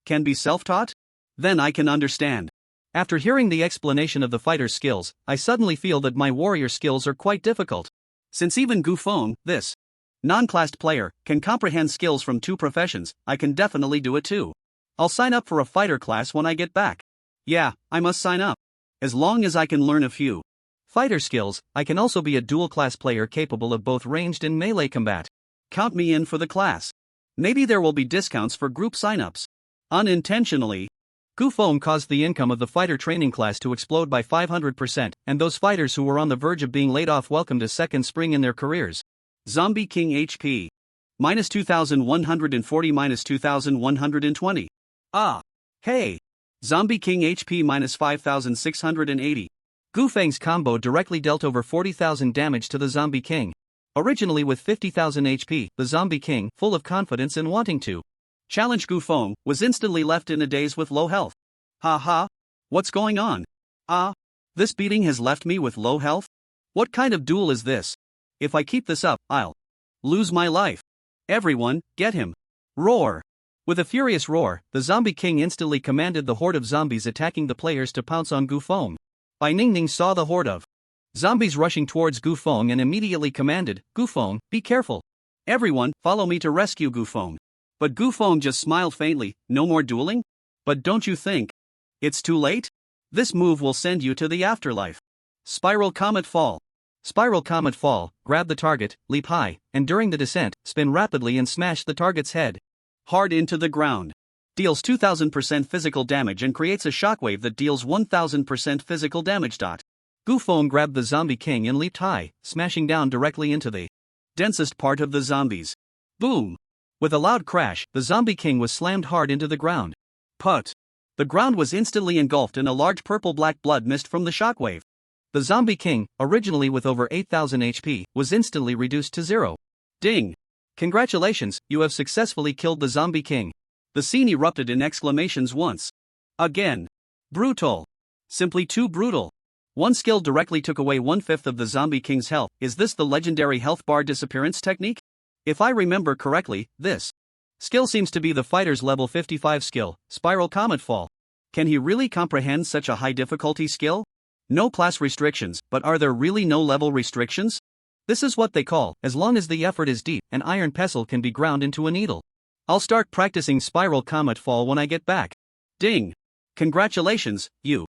can be self-taught? Then I can understand. After hearing the explanation of the fighter's skills, I suddenly feel that my warrior skills are quite difficult. Since even Gu Feng, this non-classed player, can comprehend skills from two professions, I can definitely do it too. I'll sign up for a fighter class when I get back. Yeah, I must sign up. As long as I can learn a few fighter skills, I can also be a dual-class player capable of both ranged and melee combat. Count me in for the class. Maybe there will be discounts for group sign-ups. Unintentionally, Gu Feng caused the income of the fighter training class to explode by 500%, and those fighters who were on the verge of being laid off welcomed a second spring in their careers. Zombie King HP. Minus 2140 minus 2120. Ah. Hey. Zombie King HP minus 5680. Gu Feng's combo directly dealt over 40,000 damage to the Zombie King. Originally with 50,000 HP, the Zombie King, full of confidence and wanting to challenge Gu Feng, was instantly left in a daze with low health. Ha. What's going on? This beating has left me with low health? What kind of duel is this? If I keep this up, I'll lose my life. Everyone, get him. Roar. With a furious roar, the Zombie King instantly commanded the horde of zombies attacking the players to pounce on Gu Feng. Bai Ningning saw the horde of zombies rushing towards Gu Feng and immediately commanded, Gu Feng, be careful. Everyone, follow me to rescue Gu Feng. But Gu Feng just smiled faintly. No more dueling? But don't you think it's too late? This move will send you to the afterlife. Spiral Comet Fall. Spiral Comet Fall, grab the target, leap high, and during the descent, spin rapidly and smash the target's head hard into the ground. Deals 2000% physical damage and creates a shockwave that deals 1000% physical damage. Gu Feng grabbed the Zombie King and leaped high, smashing down directly into the densest part of the zombies. Boom! With a loud crash, the Zombie King was slammed hard into the ground. Put! The ground was instantly engulfed in a large purple-black blood mist from the shockwave. The Zombie King, originally with over 8,000 HP, was instantly reduced to 0. Ding! Congratulations, you have successfully killed the Zombie King. The scene erupted in exclamations once again. Brutal. Simply too brutal. One skill directly took away 1/5 of the Zombie King's health. Is this the legendary health bar disappearance technique? If I remember correctly, this skill seems to be the fighter's level 55 skill, Spiral Comet Fall. Can he really comprehend such a high difficulty skill? No class restrictions, but are there really no level restrictions? This is what they call, as long as the effort is deep, an iron pestle can be ground into a needle. I'll start practicing Spiral Comet Fall when I get back. Ding! Congratulations, you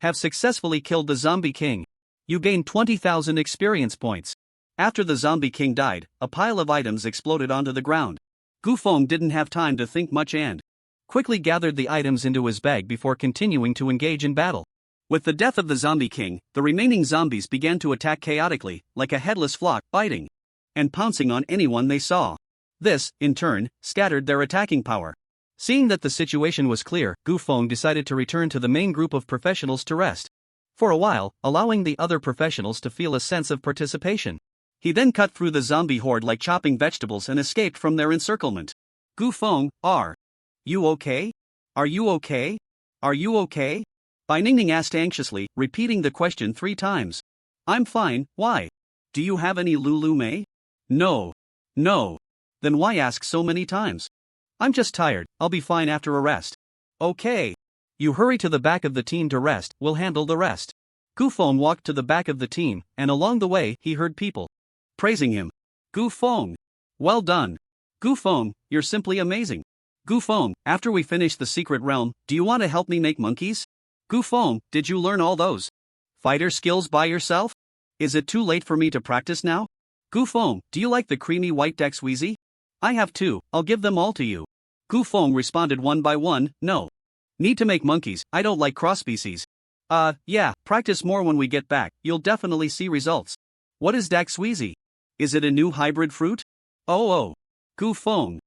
have successfully killed the Zombie King. You gained 20,000 experience points. After the Zombie King died, a pile of items exploded onto the ground. Gu Feng didn't have time to think much and quickly gathered the items into his bag before continuing to engage in battle. With the death of the Zombie King, the remaining zombies began to attack chaotically, like a headless flock, biting and pouncing on anyone they saw. This, in turn, scattered their attacking power. Seeing that the situation was clear, Gu Feng decided to return to the main group of professionals to rest for a while, allowing the other professionals to feel a sense of participation. He then cut through the zombie horde like chopping vegetables and escaped from their encirclement. Gu Feng, are you okay? Are you okay? Are you okay? Bai Ningning asked anxiously, repeating the question 3 times. I'm fine, why? Do you have any Lulu Mei? No. Then why ask so many times? I'm just tired, I'll be fine after a rest. Okay. You hurry to the back of the team to rest, we'll handle the rest. Gu Feng walked to the back of the team, and along the way, he heard people praising him. Gu Feng! Well done. Gu Feng, you're simply amazing. Gu Feng, after we finish the secret realm, do you want to help me make monkeys? Gu Feng, did you learn all those fighter skills by yourself? Is it too late for me to practice now? Gu Feng, do you like the creamy white Dex Wheezy? I have two, I'll give them all to you. Gu Feng responded one by one, no. Need to make monkeys, I don't like cross species. Yeah, practice more when we get back, you'll definitely see results. What is Dex Wheezy? Is it a new hybrid fruit? Oh. Gu Feng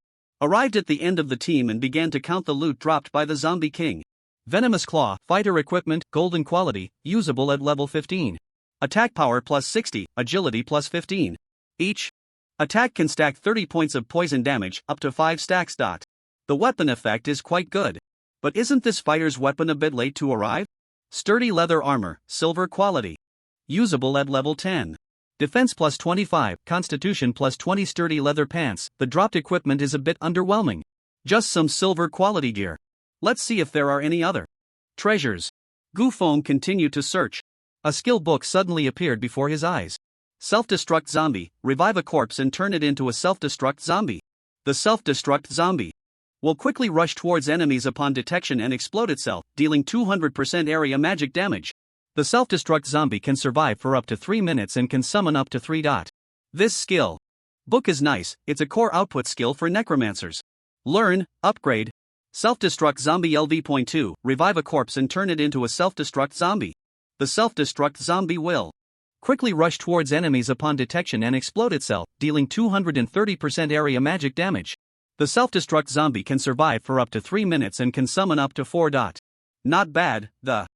arrived at the end of the team and began to count the loot dropped by the Zombie King. Venomous Claw, fighter equipment, golden quality, usable at level 15. Attack power plus 60, agility plus 15. Each attack can stack 30 points of poison damage, up to 5 stacks. The weapon effect is quite good. But isn't this fighter's weapon a bit late to arrive? Sturdy leather armor, silver quality. Usable at level 10. Defense plus 25, constitution plus 20, sturdy leather pants. The dropped equipment is a bit underwhelming. Just some silver quality gear. Let's see if there are any other treasures. Gu Feng continued to search. A skill book suddenly appeared before his eyes. Self-destruct zombie, revive a corpse and turn it into a self-destruct zombie. The self-destruct zombie will quickly rush towards enemies upon detection and explode itself, dealing 200% area magic damage. The self-destruct zombie can survive for up to 3 minutes and can summon up to 3. This skill book is nice, it's a core output skill for necromancers. Learn, upgrade. Self-destruct zombie LV.2, revive a corpse and turn it into a self-destruct zombie. The self-destruct zombie will quickly rush towards enemies upon detection and explode itself, dealing 230% area magic damage. The self-destruct zombie can survive for up to 3 minutes and can summon up to 4. Not bad. The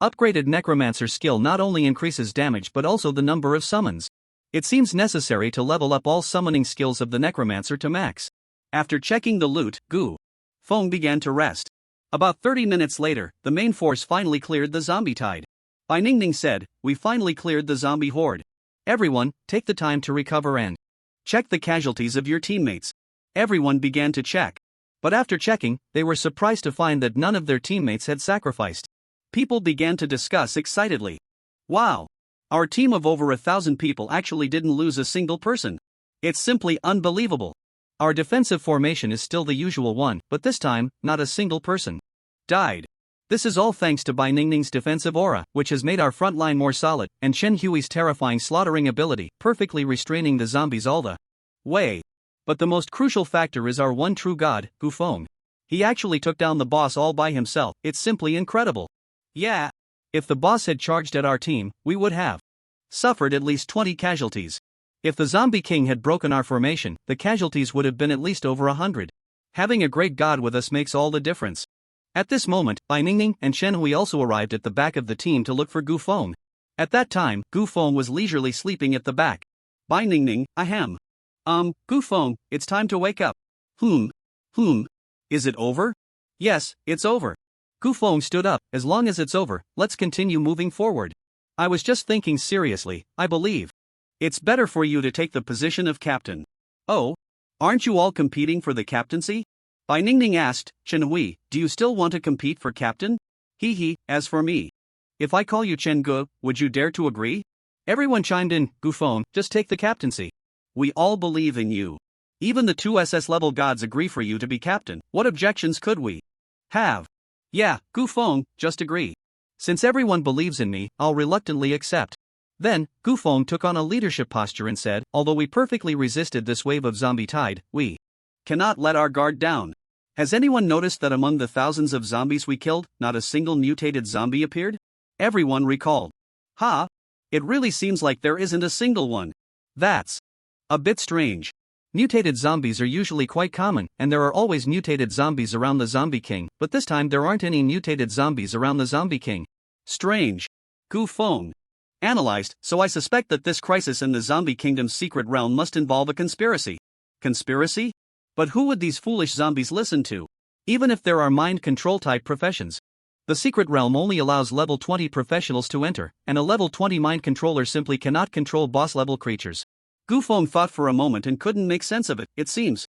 upgraded necromancer skill not only increases damage but also the number of summons. It seems necessary to level up all summoning skills of the necromancer to max. After checking the loot, Gu Feng began to rest. About 30 minutes later, the main force finally cleared the zombie tide. Bai Ningning said, "We finally cleared the zombie horde. Everyone, take the time to recover and check the casualties of your teammates." Everyone began to check. But after checking, they were surprised to find that none of their teammates had sacrificed. People began to discuss excitedly. Wow! Our team of over 1,000 people actually didn't lose a single person. It's simply unbelievable. Our defensive formation is still the usual one, but this time, not a single person died. This is all thanks to Bai Ningning's defensive aura, which has made our front line more solid, and Chen Hui's terrifying slaughtering ability, perfectly restraining the zombies all the way. But the most crucial factor is our one true god, Gu Feng. He actually took down the boss all by himself, it's simply incredible. Yeah. If the boss had charged at our team, we would have suffered at least 20 casualties. If the Zombie King had broken our formation, the casualties would have been at least over 100. Having a great god with us makes all the difference. At this moment, Bai Ningning and Chen Hui also arrived at the back of the team to look for Gu Feng. At that time, Gu Feng was leisurely sleeping at the back. Bai Ningning, ahem. Gu Feng, it's time to wake up. Is it over? Yes, it's over. Gu Feng stood up. As long as it's over, let's continue moving forward. I was just thinking seriously, I believe it's better for you to take the position of captain. Oh? Aren't you all competing for the captaincy? Bai Ningning asked, Chen Hui, do you still want to compete for captain? As for me. If I call you Chen Gu, would you dare to agree? Everyone chimed in, Gu Feng, just take the captaincy. We all believe in you. Even the 2 SS level gods agree for you to be captain, what objections could we have? Yeah, Gu Feng, just agree. Since everyone believes in me, I'll reluctantly accept. Then, Gu Feng took on a leadership posture and said, although we perfectly resisted this wave of zombie tide, we cannot let our guard down. Has anyone noticed that among the thousands of zombies we killed, not a single mutated zombie appeared? Everyone recalled. It really seems like there isn't a single one. That's a bit strange. Mutated zombies are usually quite common, and there are always mutated zombies around the Zombie King, but this time there aren't any mutated zombies around the Zombie King. Strange. Gu Feng analyzed, so I suspect that this crisis in the Zombie Kingdom's secret realm must involve a conspiracy. Conspiracy? But who would these foolish zombies listen to? Even if there are mind control type professions. The secret realm only allows level 20 professionals to enter, and a level 20 mind controller simply cannot control boss level creatures. Gu Feng thought for a moment and couldn't make sense of it. It seems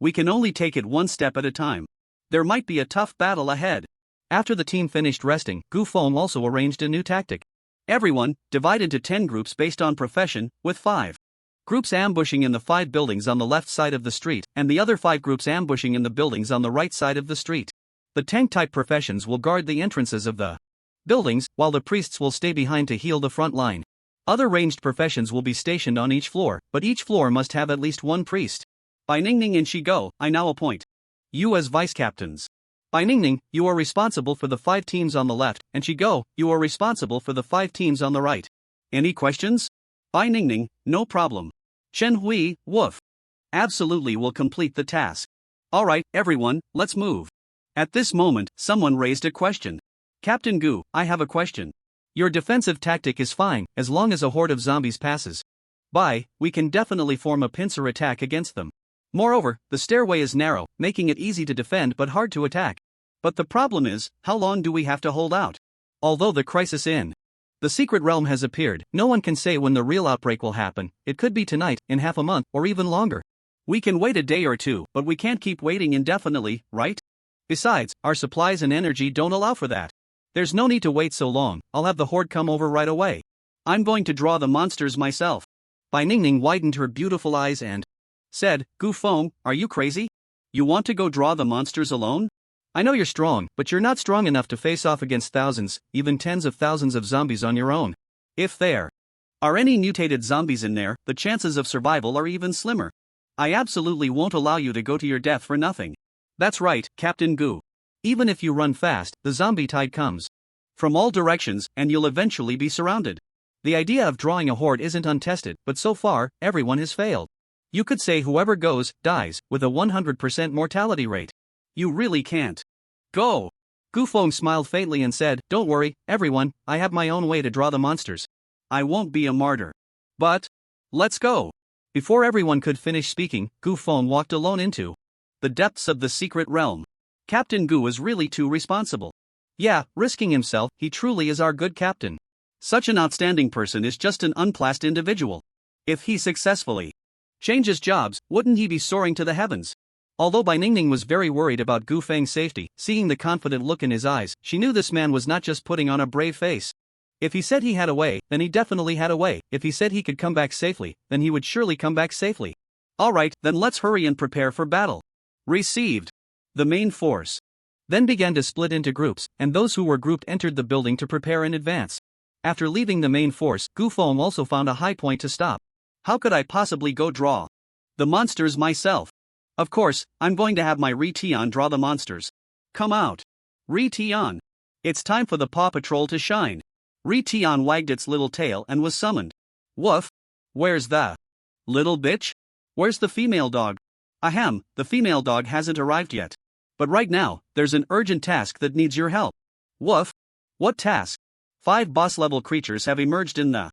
we can only take it one step at a time. There might be a tough battle ahead. After the team finished resting, Gu Feng also arranged a new tactic. Everyone, divide into 10 groups based on profession, with 5 groups ambushing in the 5 buildings on the left side of the street, and the other 5 groups ambushing in the buildings on the right side of the street. The tank-type professions will guard the entrances of the buildings, while the priests will stay behind to heal the front line. Other ranged professions will be stationed on each floor, but each floor must have at least one priest. By Ningning and Shigo, I now appoint you as vice-captains. By Ningning, you are responsible for the 5 teams on the left, and Shigo, you are responsible for the 5 teams on the right. Any questions? By Ningning, no problem. Chen Hui, woof. Absolutely will complete the task. Alright, everyone, let's move. At this moment, someone raised a question. Captain Gu, I have a question. Your defensive tactic is fine, as long as a horde of zombies passes by, we can definitely form a pincer attack against them. Moreover, the stairway is narrow, making it easy to defend but hard to attack. But the problem is, how long do we have to hold out? Although the crisis in the secret realm has appeared, no one can say when the real outbreak will happen. It could be tonight, in half a month, or even longer. We can wait a day or two, but we can't keep waiting indefinitely, right? Besides, our supplies and energy don't allow for that. There's no need to wait so long, I'll have the horde come over right away. I'm going to draw the monsters myself. Bai Ningning widened her beautiful eyes and said, Gu Feng, are you crazy? You want to go draw the monsters alone? I know you're strong, but you're not strong enough to face off against thousands, even tens of thousands of zombies on your own. If there are any mutated zombies in there, the chances of survival are even slimmer. I absolutely won't allow you to go to your death for nothing. That's right, Captain Gu. Even if you run fast, the zombie tide comes from all directions, and you'll eventually be surrounded. The idea of drawing a horde isn't untested, but so far, everyone has failed. You could say whoever goes, dies, with a 100% mortality rate. You really can't go. Gu Feng smiled faintly and said, Don't worry, everyone, I have my own way to draw the monsters. I won't be a martyr. But let's go. Before everyone could finish speaking, Gu Feng walked alone into the depths of the secret realm. Captain Gu is really too responsible. Yeah, risking himself, he truly is our good captain. Such an outstanding person is just an unplast individual. If he successfully changes jobs, wouldn't he be soaring to the heavens? Although Bai Ningning was very worried about Gu Feng's safety, seeing the confident look in his eyes, she knew this man was not just putting on a brave face. If he said he had a way, then he definitely had a way. If he said he could come back safely, then he would surely come back safely. Alright, then let's hurry and prepare for battle. Received. The main force then began to split into groups, and those who were grouped entered the building to prepare in advance. After leaving the main force, Gu Feng also found a high point to stop. How could I possibly go draw the monsters myself? Of course, I'm going to have my Ri Tian draw the monsters. Come out. Ri Tian. It's time for the Paw Patrol to shine. Ri Tian wagged its little tail and was summoned. Woof. Where's the little bitch? Where's the female dog? Ahem, the female dog hasn't arrived yet. But right now, there's an urgent task that needs your help. Woof. What task? 5 boss-level creatures have emerged in the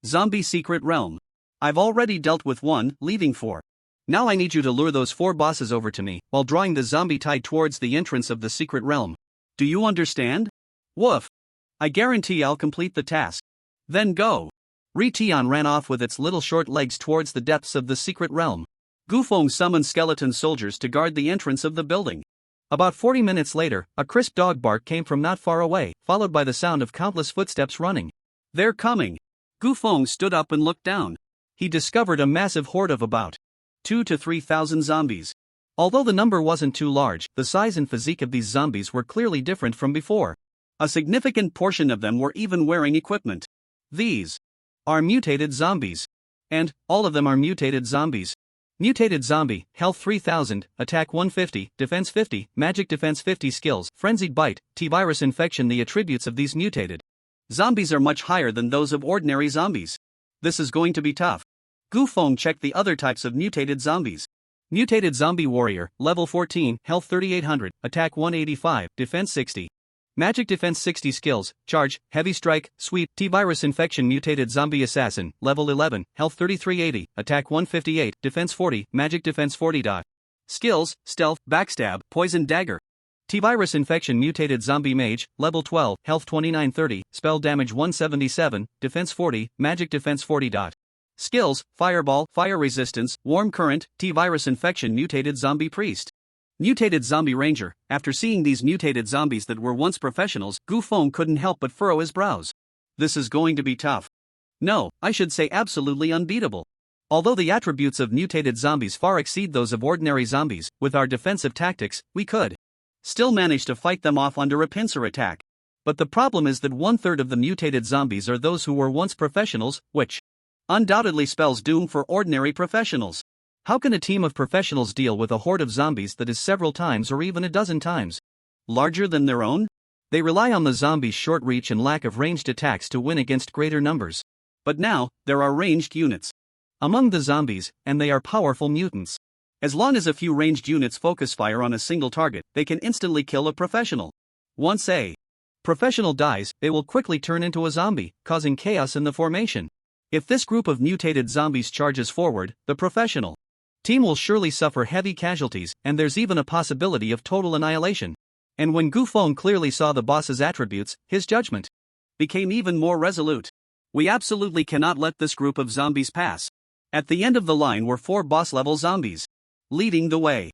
zombie secret realm. I've already dealt with one, leaving 4. Now I need you to lure those 4 bosses over to me, while drawing the zombie tide towards the entrance of the secret realm. Do you understand? Woof. I guarantee I'll complete the task. Then go. Ri Tian ran off with its little short legs towards the depths of the secret realm. Gu Feng summoned skeleton soldiers to guard the entrance of the building. About 40 minutes later, a crisp dog bark came from not far away, followed by the sound of countless footsteps running. They're coming. Gu Feng stood up and looked down. He discovered a massive horde of about 2,000 to 3,000 zombies. Although the number wasn't too large, the size and physique of these zombies were clearly different from before. A significant portion of them were even wearing equipment. These are mutated zombies. And all of them are mutated zombies. Mutated zombie, health 3000, attack 150, defense 50, magic defense 50 skills, frenzied bite, T-virus infection. The attributes of these mutated zombies are much higher than those of ordinary zombies. This is going to be tough. Gu Feng checked the other types of mutated zombies. Mutated zombie warrior, level 14, health 3800, attack 185, defense 60. Magic defense 60 skills, charge, heavy strike, sweep, T-virus infection. Mutated zombie assassin, level 11, health 3380, attack 158, defense 40, magic defense 40. Skills, stealth, backstab, poison dagger. T-virus infection. Mutated zombie mage, level 12, health 2930, spell damage 177, defense 40, magic defense 40. Skills, fireball, fire resistance, warm current, T-virus infection. Mutated zombie priest. Mutated zombie ranger. After seeing these mutated zombies that were once professionals, Gu Feng couldn't help but furrow his brows. This is going to be tough. No, I should say absolutely unbeatable. Although the attributes of mutated zombies far exceed those of ordinary zombies, with our defensive tactics, we could still manage to fight them off under a pincer attack. But the problem is that 1/3 of the mutated zombies are those who were once professionals, which undoubtedly spells doom for ordinary professionals. How can a team of professionals deal with a horde of zombies that is several times or even a dozen times larger than their own? They rely on the zombies' short reach and lack of ranged attacks to win against greater numbers. But now, there are ranged units among the zombies, and they are powerful mutants. As long as a few ranged units focus fire on a single target, they can instantly kill a professional. Once a professional dies, they will quickly turn into a zombie, causing chaos in the formation. If this group of mutated zombies charges forward, the professional team will surely suffer heavy casualties, and there's even a possibility of total annihilation. And when Gu Feng clearly saw the boss's attributes, his judgment became even more resolute. We absolutely cannot let this group of zombies pass. At the end of the line were 4 boss-level zombies. Leading the way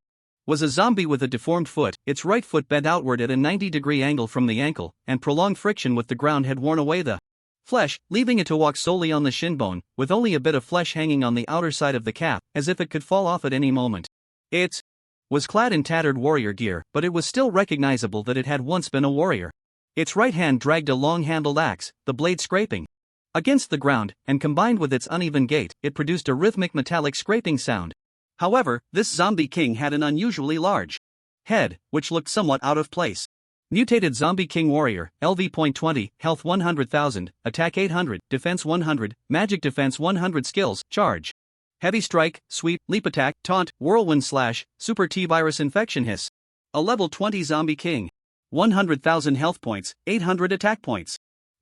was a zombie with a deformed foot, its right foot bent outward at a 90-degree angle from the ankle, and prolonged friction with the ground had worn away the flesh, leaving it to walk solely on the shin bone, with only a bit of flesh hanging on the outer side of the calf, as if it could fall off at any moment. It was clad in tattered warrior gear, but it was still recognizable that it had once been a warrior. Its right hand dragged a long-handled axe, the blade scraping against the ground, and combined with its uneven gait, it produced a rhythmic metallic scraping sound. However, this zombie king had an unusually large head, which looked somewhat out of place. Mutated Zombie King Warrior, LV.20, Health 100,000, Attack 800, Defense 100, Magic Defense 100 Skills, Charge, Heavy Strike, Sweep, Leap Attack, Taunt, Whirlwind Slash, Super T-Virus Infection Hiss. A Level 20 Zombie King. 100,000 health points, 800 attack points.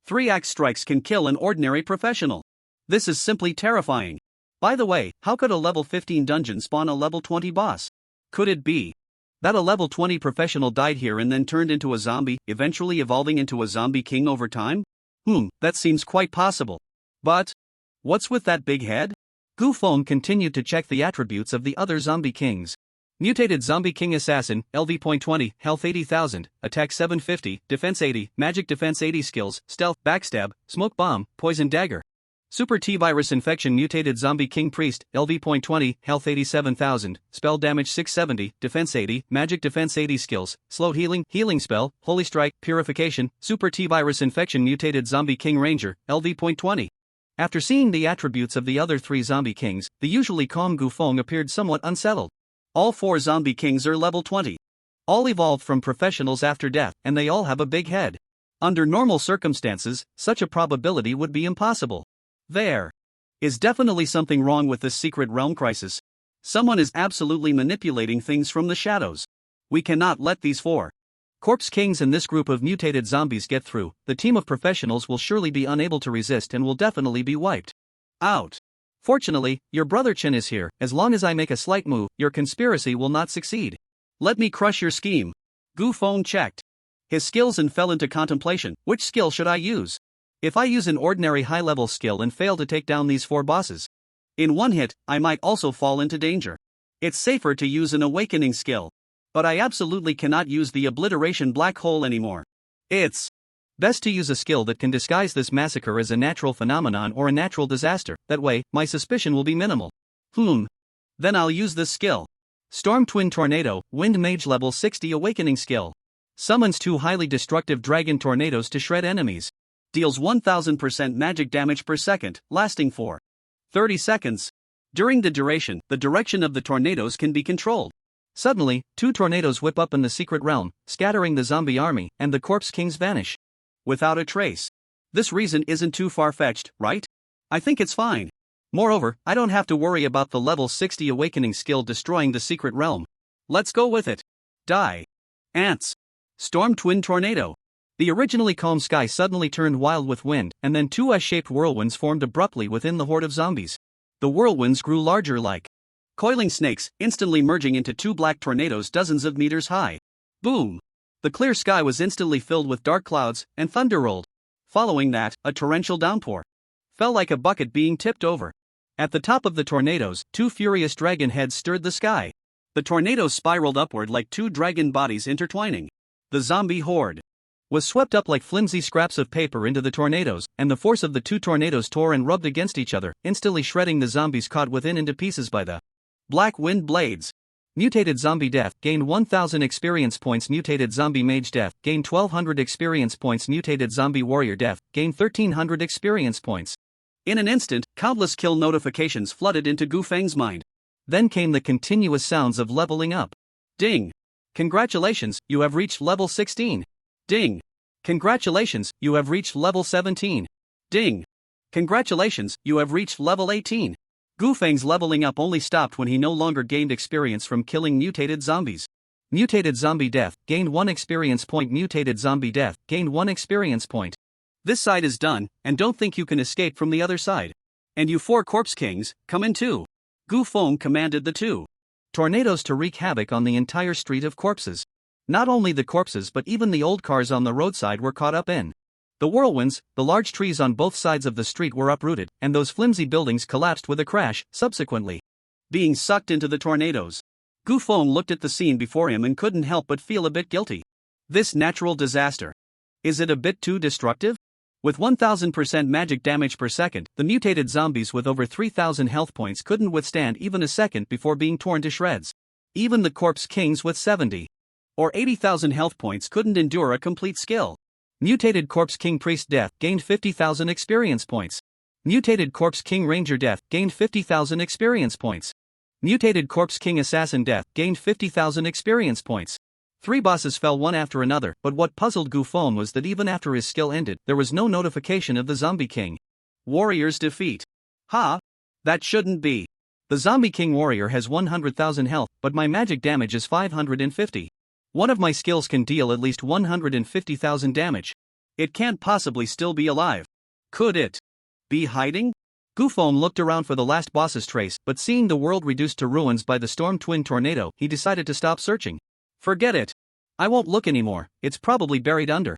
3 axe strikes can kill an ordinary professional. This is simply terrifying. By the way, how could a level 15 dungeon spawn a level 20 boss? Could it be that a level 20 professional died here and then turned into a zombie, eventually evolving into a zombie king over time? That seems quite possible. But what's with that big head? Gu Feng continued to check the attributes of the other zombie kings. Mutated Zombie King Assassin, LV.20, Health 80,000, Attack 750, Defense 80, Magic Defense 80 Skills, Stealth, Backstab, Smoke Bomb, Poison Dagger. Super T-Virus Infection Mutated Zombie King Priest, LV.20, Health 87,000, Spell Damage 670, Defense 80, Magic Defense 80 Skills, Slow Healing, Healing Spell, Holy Strike, Purification, Super T-Virus Infection Mutated Zombie King Ranger, LV.20. After seeing the attributes of the other 3 zombie kings, the usually calm Gu Feng appeared somewhat unsettled. All 4 zombie kings are level 20. All evolved from professionals after death, and they all have a big head. Under normal circumstances, such a probability would be impossible. There is definitely something wrong with this secret realm crisis. Someone is absolutely manipulating things from the shadows. We cannot let these 4 corpse kings and this group of mutated zombies get through. The team of professionals will surely be unable to resist and will definitely be wiped out. Fortunately, your brother Chen is here. As long as I make a slight move, your conspiracy will not succeed. Let me crush your scheme. Gu Feng checked his skills and fell into contemplation. Which skill should I use? If I use an ordinary high-level skill and fail to take down these 4 bosses in one hit, I might also fall into danger. It's safer to use an awakening skill. But I absolutely cannot use the obliteration black hole anymore. It's best to use a skill that can disguise this massacre as a natural phenomenon or a natural disaster. That way, my suspicion will be minimal. Then I'll use this skill. Storm Twin Tornado, Wind Mage Level 60 Awakening Skill. Summons 2 highly destructive dragon tornadoes to shred enemies. Deals 1000% magic damage per second, lasting for 30 seconds. During the duration, the direction of the tornadoes can be controlled. Suddenly, 2 tornadoes whip up in the secret realm, scattering the zombie army, and the corpse kings vanish without a trace. This reason isn't too far-fetched, right? I think it's fine. Moreover, I don't have to worry about the level 60 awakening skill destroying the secret realm. Let's go with it. Die. Ants. Storm Twin Tornado. The originally calm sky suddenly turned wild with wind, and then 2 S-shaped whirlwinds formed abruptly within the horde of zombies. The whirlwinds grew larger like coiling snakes, instantly merging into 2 black tornadoes dozens of meters high. Boom! The clear sky was instantly filled with dark clouds, and thunder rolled. Following that, a torrential downpour fell like a bucket being tipped over. At the top of the tornadoes, 2 furious dragon heads stirred the sky. The tornadoes spiraled upward like 2 dragon bodies intertwining. The zombie horde was swept up like flimsy scraps of paper into the tornadoes, and the force of the 2 tornadoes tore and rubbed against each other, instantly shredding the zombies caught within into pieces by the black wind blades. Mutated Zombie Death, gain 1000 experience points. Mutated Zombie Mage Death, gain 1200 experience points. Mutated Zombie Warrior Death, gain 1300 experience points. In an instant, countless kill notifications flooded into Gu Feng's mind. Then came the continuous sounds of leveling up. Ding! Congratulations, you have reached level 16. Ding! Congratulations, you have reached level 17. Ding! Congratulations, you have reached level 18. Gu Feng's leveling up only stopped when he no longer gained experience from killing mutated zombies. Mutated Zombie Death, gained 1 experience point. Mutated Zombie Death, gained 1 experience point. This side is done, and don't think you can escape from the other side. And you 4 Corpse Kings, come in too. Gu Feng commanded the 2 tornadoes to wreak havoc on the entire street of corpses. Not only the corpses but even the old cars on the roadside were caught up in the whirlwinds. The large trees on both sides of the street were uprooted, and those flimsy buildings collapsed with a crash, subsequently being sucked into the tornadoes. Gu Feng looked at the scene before him and couldn't help but feel a bit guilty. This natural disaster. Is it a bit too destructive? With 1000% magic damage per second, the mutated zombies with over 3000 health points couldn't withstand even a second before being torn to shreds. Even the Corpse Kings with 70 or 80,000 health points couldn't endure a complete skill. Mutated Corpse King Priest Death gained 50,000 experience points. Mutated Corpse King Ranger Death gained 50,000 experience points. Mutated Corpse King Assassin Death gained 50,000 experience points. 3 bosses fell one after another, but what puzzled Gu Feng was that even after his skill ended, there was no notification of the Zombie King Warrior's defeat. Ha! That shouldn't be. The Zombie King Warrior has 100,000 health, but my magic damage is 550. One of my skills can deal at least 150,000 damage. It can't possibly still be alive. Could it be hiding? Gu Feng looked around for the last boss's trace, but seeing the world reduced to ruins by the Storm Twin Tornado, he decided to stop searching. Forget it. I won't look anymore, it's probably buried under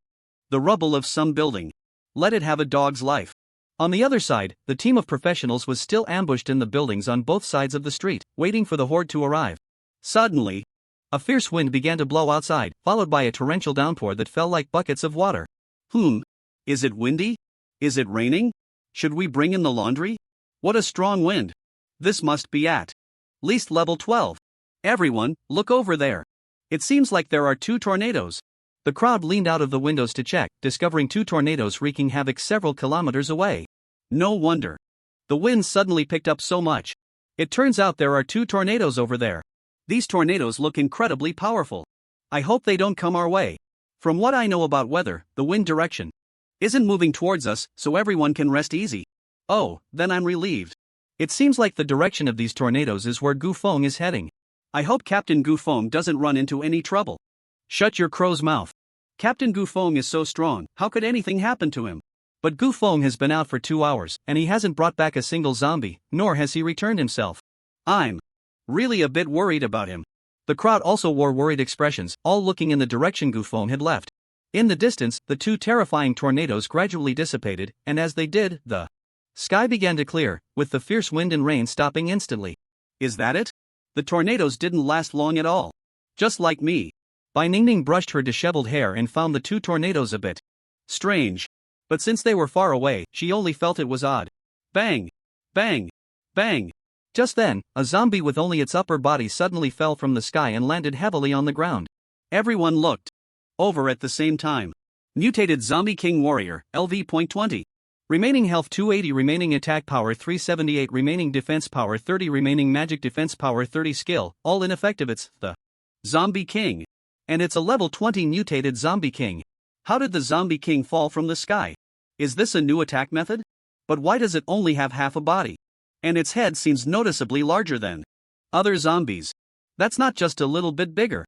the rubble of some building. Let it have a dog's life. On the other side, the team of professionals was still ambushed in the buildings on both sides of the street, waiting for the horde to arrive. Suddenly, a fierce wind began to blow outside, followed by a torrential downpour that fell like buckets of water. Is it windy? Is it raining? Should we bring in the laundry? What a strong wind. This must be at least level 12. Everyone, look over there. It seems like there are 2 tornadoes. The crowd leaned out of the windows to check, discovering 2 tornadoes wreaking havoc several kilometers away. No wonder the wind suddenly picked up so much. It turns out there are 2 tornadoes over there. These tornadoes look incredibly powerful. I hope they don't come our way. From what I know about weather, the wind direction isn't moving towards us, so everyone can rest easy. Oh, then I'm relieved. It seems like the direction of these tornadoes is where Gu Feng is heading. I hope Captain Gu Feng doesn't run into any trouble. Shut your crow's mouth. Captain Gu Feng is so strong, how could anything happen to him? But Gu Feng has been out for 2 hours, and he hasn't brought back a single zombie, nor has he returned himself. I'm really a bit worried about him. The crowd also wore worried expressions, all looking in the direction Gu Feng had left. In the distance, the 2 terrifying tornadoes gradually dissipated, and as they did, the sky began to clear, with the fierce wind and rain stopping instantly. Is that it? The tornadoes didn't last long at all. Just like me. Bai Ningning brushed her disheveled hair and found the 2 tornadoes a bit strange. But since they were far away, she only felt it was odd. Bang! Bang! Bang! Just then, a zombie with only its upper body suddenly fell from the sky and landed heavily on the ground. Everyone looked over at the same time. Mutated Zombie King Warrior, LV.20. Remaining health 280, remaining attack power 378, remaining defense power 30, remaining magic defense power 30, skill, all ineffective. It's the Zombie King. And it's a level 20 mutated Zombie King. How did the Zombie King fall from the sky? Is this a new attack method? But why does it only have half a body? And its head seems noticeably larger than other zombies. That's not just a little bit bigger.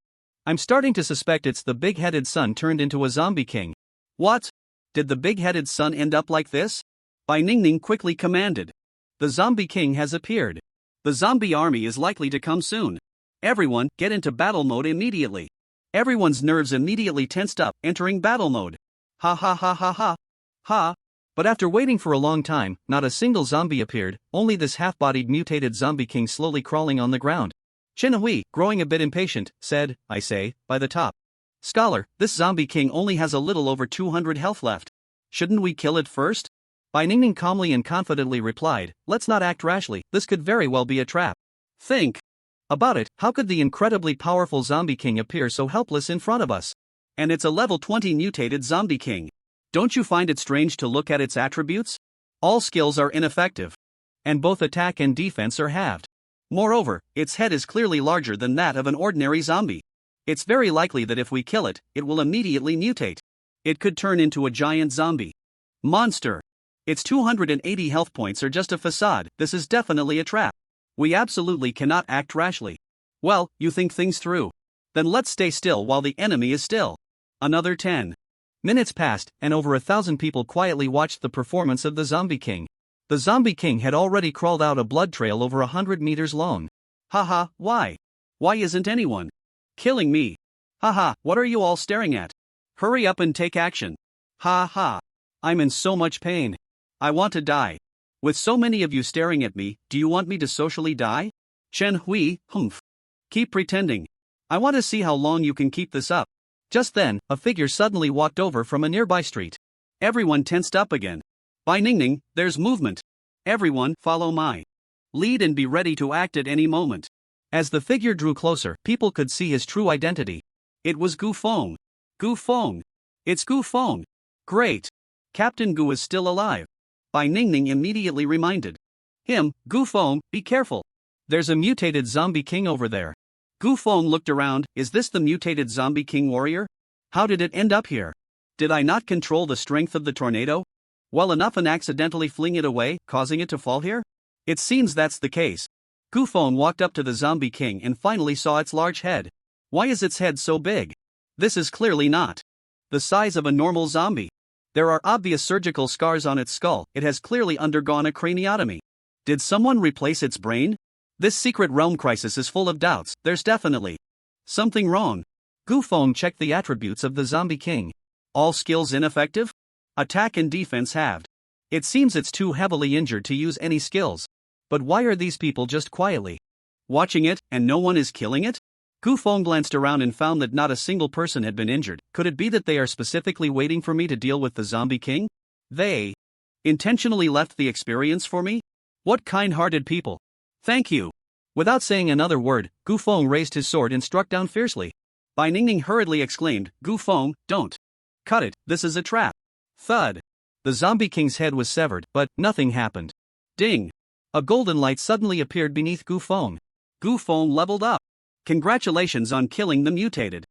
I'm starting to suspect it's the big-headed son turned into a Zombie King. What? Did the big-headed son end up like this? Bai Ningning quickly commanded. The Zombie King has appeared. The zombie army is likely to come soon. Everyone, get into battle mode immediately. Everyone's nerves immediately tensed up, entering battle mode. Ha ha ha ha ha. Ha. But after waiting for a long time, not a single zombie appeared, only this half-bodied mutated Zombie King slowly crawling on the ground. Chen Hui, growing a bit impatient, said, I say, by the top. Scholar, this Zombie King only has a little over 200 health left. Shouldn't we kill it first? Bai Ningning calmly and confidently replied, let's not act rashly, this could very well be a trap. Think. About it, how could the incredibly powerful Zombie King appear so helpless in front of us? And it's a level 20 mutated Zombie King. Don't you find it strange to look at its attributes? All skills are ineffective. And both attack and defense are halved. Moreover, its head is clearly larger than that of an ordinary zombie. It's very likely that if we kill it, it will immediately mutate. It could turn into a giant zombie monster. Its 280 health points are just a facade. This is definitely a trap. We absolutely cannot act rashly. Well, you think things through. Then let's stay still while the enemy is still. Another 10 minutes passed, and over 1,000 people quietly watched the performance of the Zombie King. The Zombie King had already crawled out a blood trail over 100 meters long. Haha, why? Why isn't anyone killing me? Haha, what are you all staring at? Hurry up and take action. Ha ha. I'm in so much pain. I want to die. With so many of you staring at me, do you want me to socially die? Chen Hui, humph. Keep pretending. I want to see how long you can keep this up. Just then, a figure suddenly walked over from a nearby street. Everyone tensed up again. By Ningning, there's movement. Everyone, follow my lead and be ready to act at any moment. As the figure drew closer, people could see his true identity. It was Gu Feng. Gu Feng. It's Gu Feng. Great. Captain Gu is still alive. Bai Ningning immediately reminded him, Gu Feng, be careful. There's a mutated Zombie King over there. Gu Feng looked around. Is this the mutated Zombie King warrior? How did it end up here? Did I not control the strength of the tornado? Well enough and accidentally fling it away, causing it to fall here? It seems that's the case. Gu Feng walked up to the Zombie King and finally saw its large head. Why is its head so big? This is clearly not the size of a normal zombie. There are obvious surgical scars on its skull. It has clearly undergone a craniotomy. Did someone replace its brain? This secret realm crisis is full of doubts. There's definitely something wrong. Gu Feng checked the attributes of the Zombie King. All skills ineffective? Attack and defense halved. It seems it's too heavily injured to use any skills. But why are these people just quietly watching it, and no one is killing it? Gu Feng glanced around and found that not a single person had been injured. Could it be that they are specifically waiting for me to deal with the Zombie King? They intentionally left the experience for me? What kind-hearted people. Thank you. Without saying another word, Gu Feng raised his sword and struck down fiercely. Bai Ningning hurriedly exclaimed, Gu Feng, don't. Cut it, this is a trap. Thud. The Zombie King's head was severed, but nothing happened. Ding. A golden light suddenly appeared beneath Gu Feng. Gu Feng leveled up. Congratulations on killing the mutated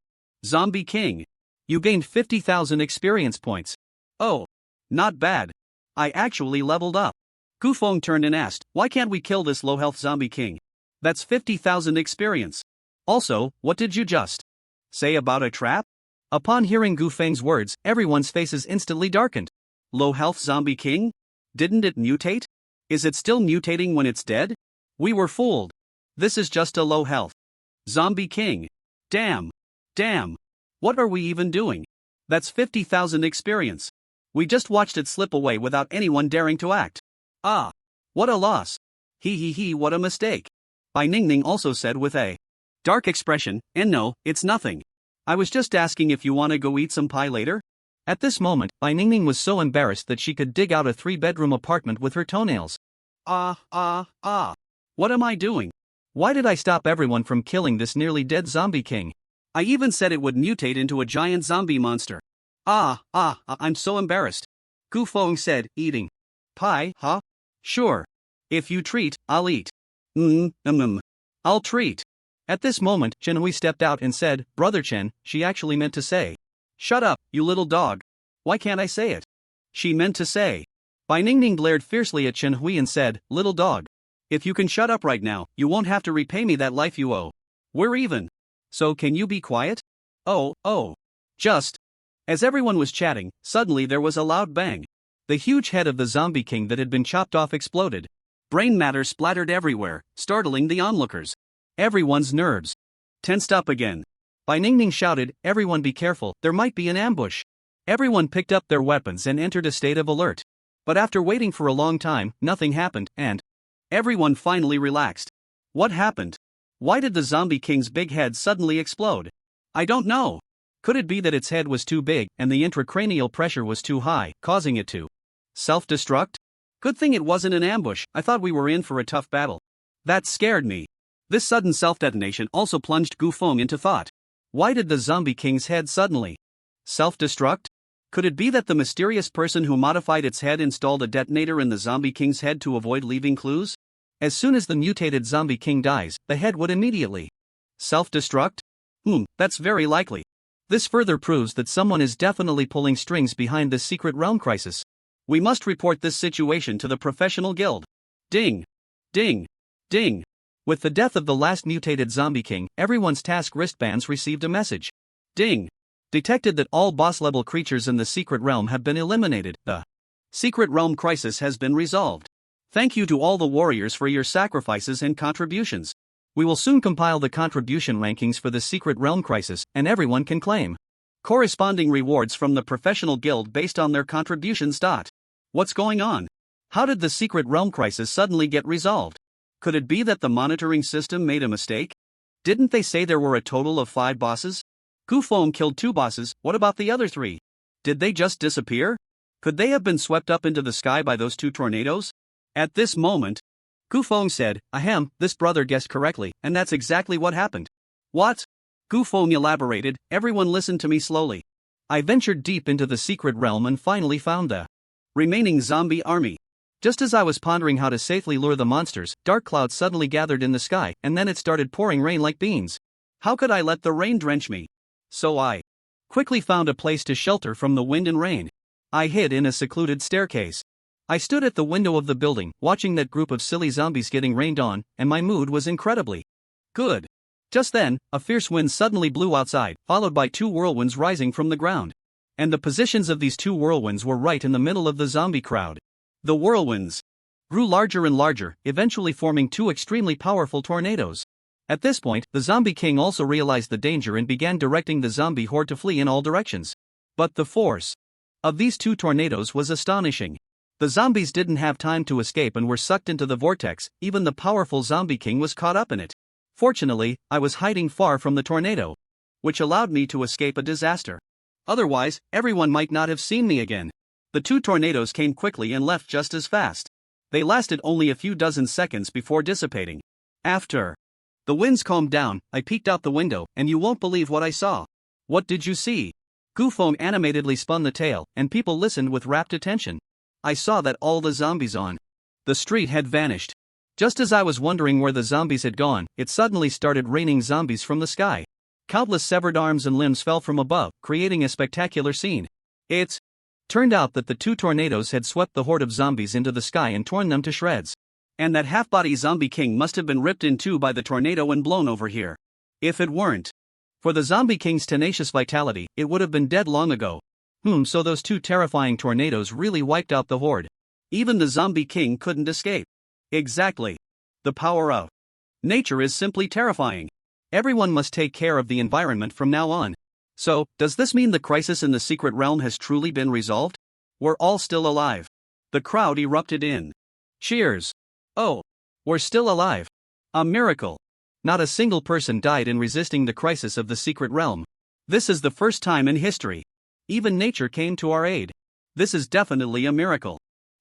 Zombie King. You gained 50,000 experience points. Oh. Not bad. I actually leveled up. Gu Feng turned and asked, why can't we kill this low-health Zombie King? That's 50,000 experience. Also, what did you just say about a trap? Upon hearing Gu Feng's words, everyone's faces instantly darkened. Low-health Zombie King? Didn't it mutate? Is it still mutating when it's dead? We were fooled. This is just a low-health Zombie King. Damn. Damn. What are we even doing? That's 50,000 experience. We just watched it slip away without anyone daring to act. Ah. What a loss. He, what a mistake. Bai Ningning also said with a dark expression, and no, it's nothing. I was just asking if you want to go eat some pie later? At this moment, Bai Ningning was so embarrassed that she could dig out a 3-bedroom apartment with her toenails. What am I doing? Why did I stop everyone from killing this nearly dead Zombie King? I even said it would mutate into a giant zombie monster. I'm so embarrassed. Gu Feng said, eating pie, huh? Sure. If you treat, I'll eat. I'll treat. At this moment, Chen Hui stepped out and said, Brother Chen, she actually meant to say. Shut up, you little dog. Why can't I say it? She meant to say. Bai Ningning glared fiercely at Chen Hui and said, little dog. If you can shut up right now, you won't have to repay me that life you owe. We're even. So can you be quiet? Oh. Just. As everyone was chatting, suddenly there was a loud bang. The huge head of the Zombie King that had been chopped off exploded. Brain matter splattered everywhere, startling the onlookers. Everyone's nerves tensed up again. Bai Ningning shouted, everyone be careful, there might be an ambush. Everyone picked up their weapons and entered a state of alert. But after waiting for a long time, nothing happened, and everyone finally relaxed. What happened? Why did the Zombie King's big head suddenly explode? I don't know. Could it be that its head was too big and the intracranial pressure was too high, causing it to self-destruct? Good thing it wasn't an ambush. I thought we were in for a tough battle. That scared me. This sudden self-detonation also plunged Gu Feng into thought. Why did the Zombie King's head suddenly self-destruct? Could it be that the mysterious person who modified its head installed a detonator in the Zombie King's head to avoid leaving clues? As soon as the mutated Zombie King dies, the head would immediately self-destruct? That's very likely. This further proves that someone is definitely pulling strings behind this secret realm crisis. We must report this situation to the professional guild. Ding! Ding! Ding! With the death of the last mutated Zombie King, everyone's task wristbands received a message. Ding! Detected that all boss-level creatures in the secret realm have been eliminated. The secret realm crisis has been resolved. Thank you to all the warriors for your sacrifices and contributions. We will soon compile the contribution rankings for the secret realm crisis, and everyone can claim corresponding rewards from the professional guild based on their contributions. What's going on? How did the secret realm crisis suddenly get resolved? Could it be that the monitoring system made a mistake? Didn't they say there were a total of 5 bosses? Gu Feng killed 2 bosses, what about the other 3? Did they just disappear? Could they have been swept up into the sky by those 2 tornadoes? At this moment, Gu Feng said, "Ahem, this brother guessed correctly, and that's exactly what happened." What? Gu Feng elaborated, "Everyone listen to me slowly. I ventured deep into the secret realm and finally found the remaining zombie army. Just as I was pondering how to safely lure the monsters, dark clouds suddenly gathered in the sky, and then it started pouring rain like beans. How could I let the rain drench me? So I quickly found a place to shelter from the wind and rain. I hid in a secluded staircase. I stood at the window of the building, watching that group of silly zombies getting rained on, and my mood was incredibly good. Just then, a fierce wind suddenly blew outside, followed by 2 whirlwinds rising from the ground. And the positions of these 2 whirlwinds were right in the middle of the zombie crowd. The whirlwinds grew larger and larger, eventually forming 2 extremely powerful tornadoes. At this point, the Zombie King also realized the danger and began directing the zombie horde to flee in all directions. But the force of these 2 tornadoes was astonishing. The zombies didn't have time to escape and were sucked into the vortex, even the powerful Zombie King was caught up in it. Fortunately, I was hiding far from the tornado, which allowed me to escape a disaster. Otherwise, everyone might not have seen me again. The 2 tornadoes came quickly and left just as fast. They lasted only a few dozen seconds before dissipating. After the winds calmed down, I peeked out the window, and you won't believe what I saw. What did you see? Gu Feng animatedly spun the tale, and people listened with rapt attention. I saw that all the zombies on the street had vanished. Just as I was wondering where the zombies had gone, it suddenly started raining zombies from the sky. Countless severed arms and limbs fell from above, creating a spectacular scene. It turned out that the 2 tornadoes had swept the horde of zombies into the sky and torn them to shreds. And that half-body Zombie King must have been ripped in 2 by the tornado and blown over here. If it weren't for the Zombie King's tenacious vitality, it would have been dead long ago. So those 2 terrifying tornadoes really wiped out the horde. Even the Zombie King couldn't escape. Exactly. The power of nature is simply terrifying. Everyone must take care of the environment from now on. So, does this mean the crisis in the secret realm has truly been resolved? We're all still alive. The crowd erupted in cheers. Oh, we're still alive. A miracle. Not a single person died in resisting the crisis of the secret realm. This is the first time in history. Even nature came to our aid. This is definitely a miracle.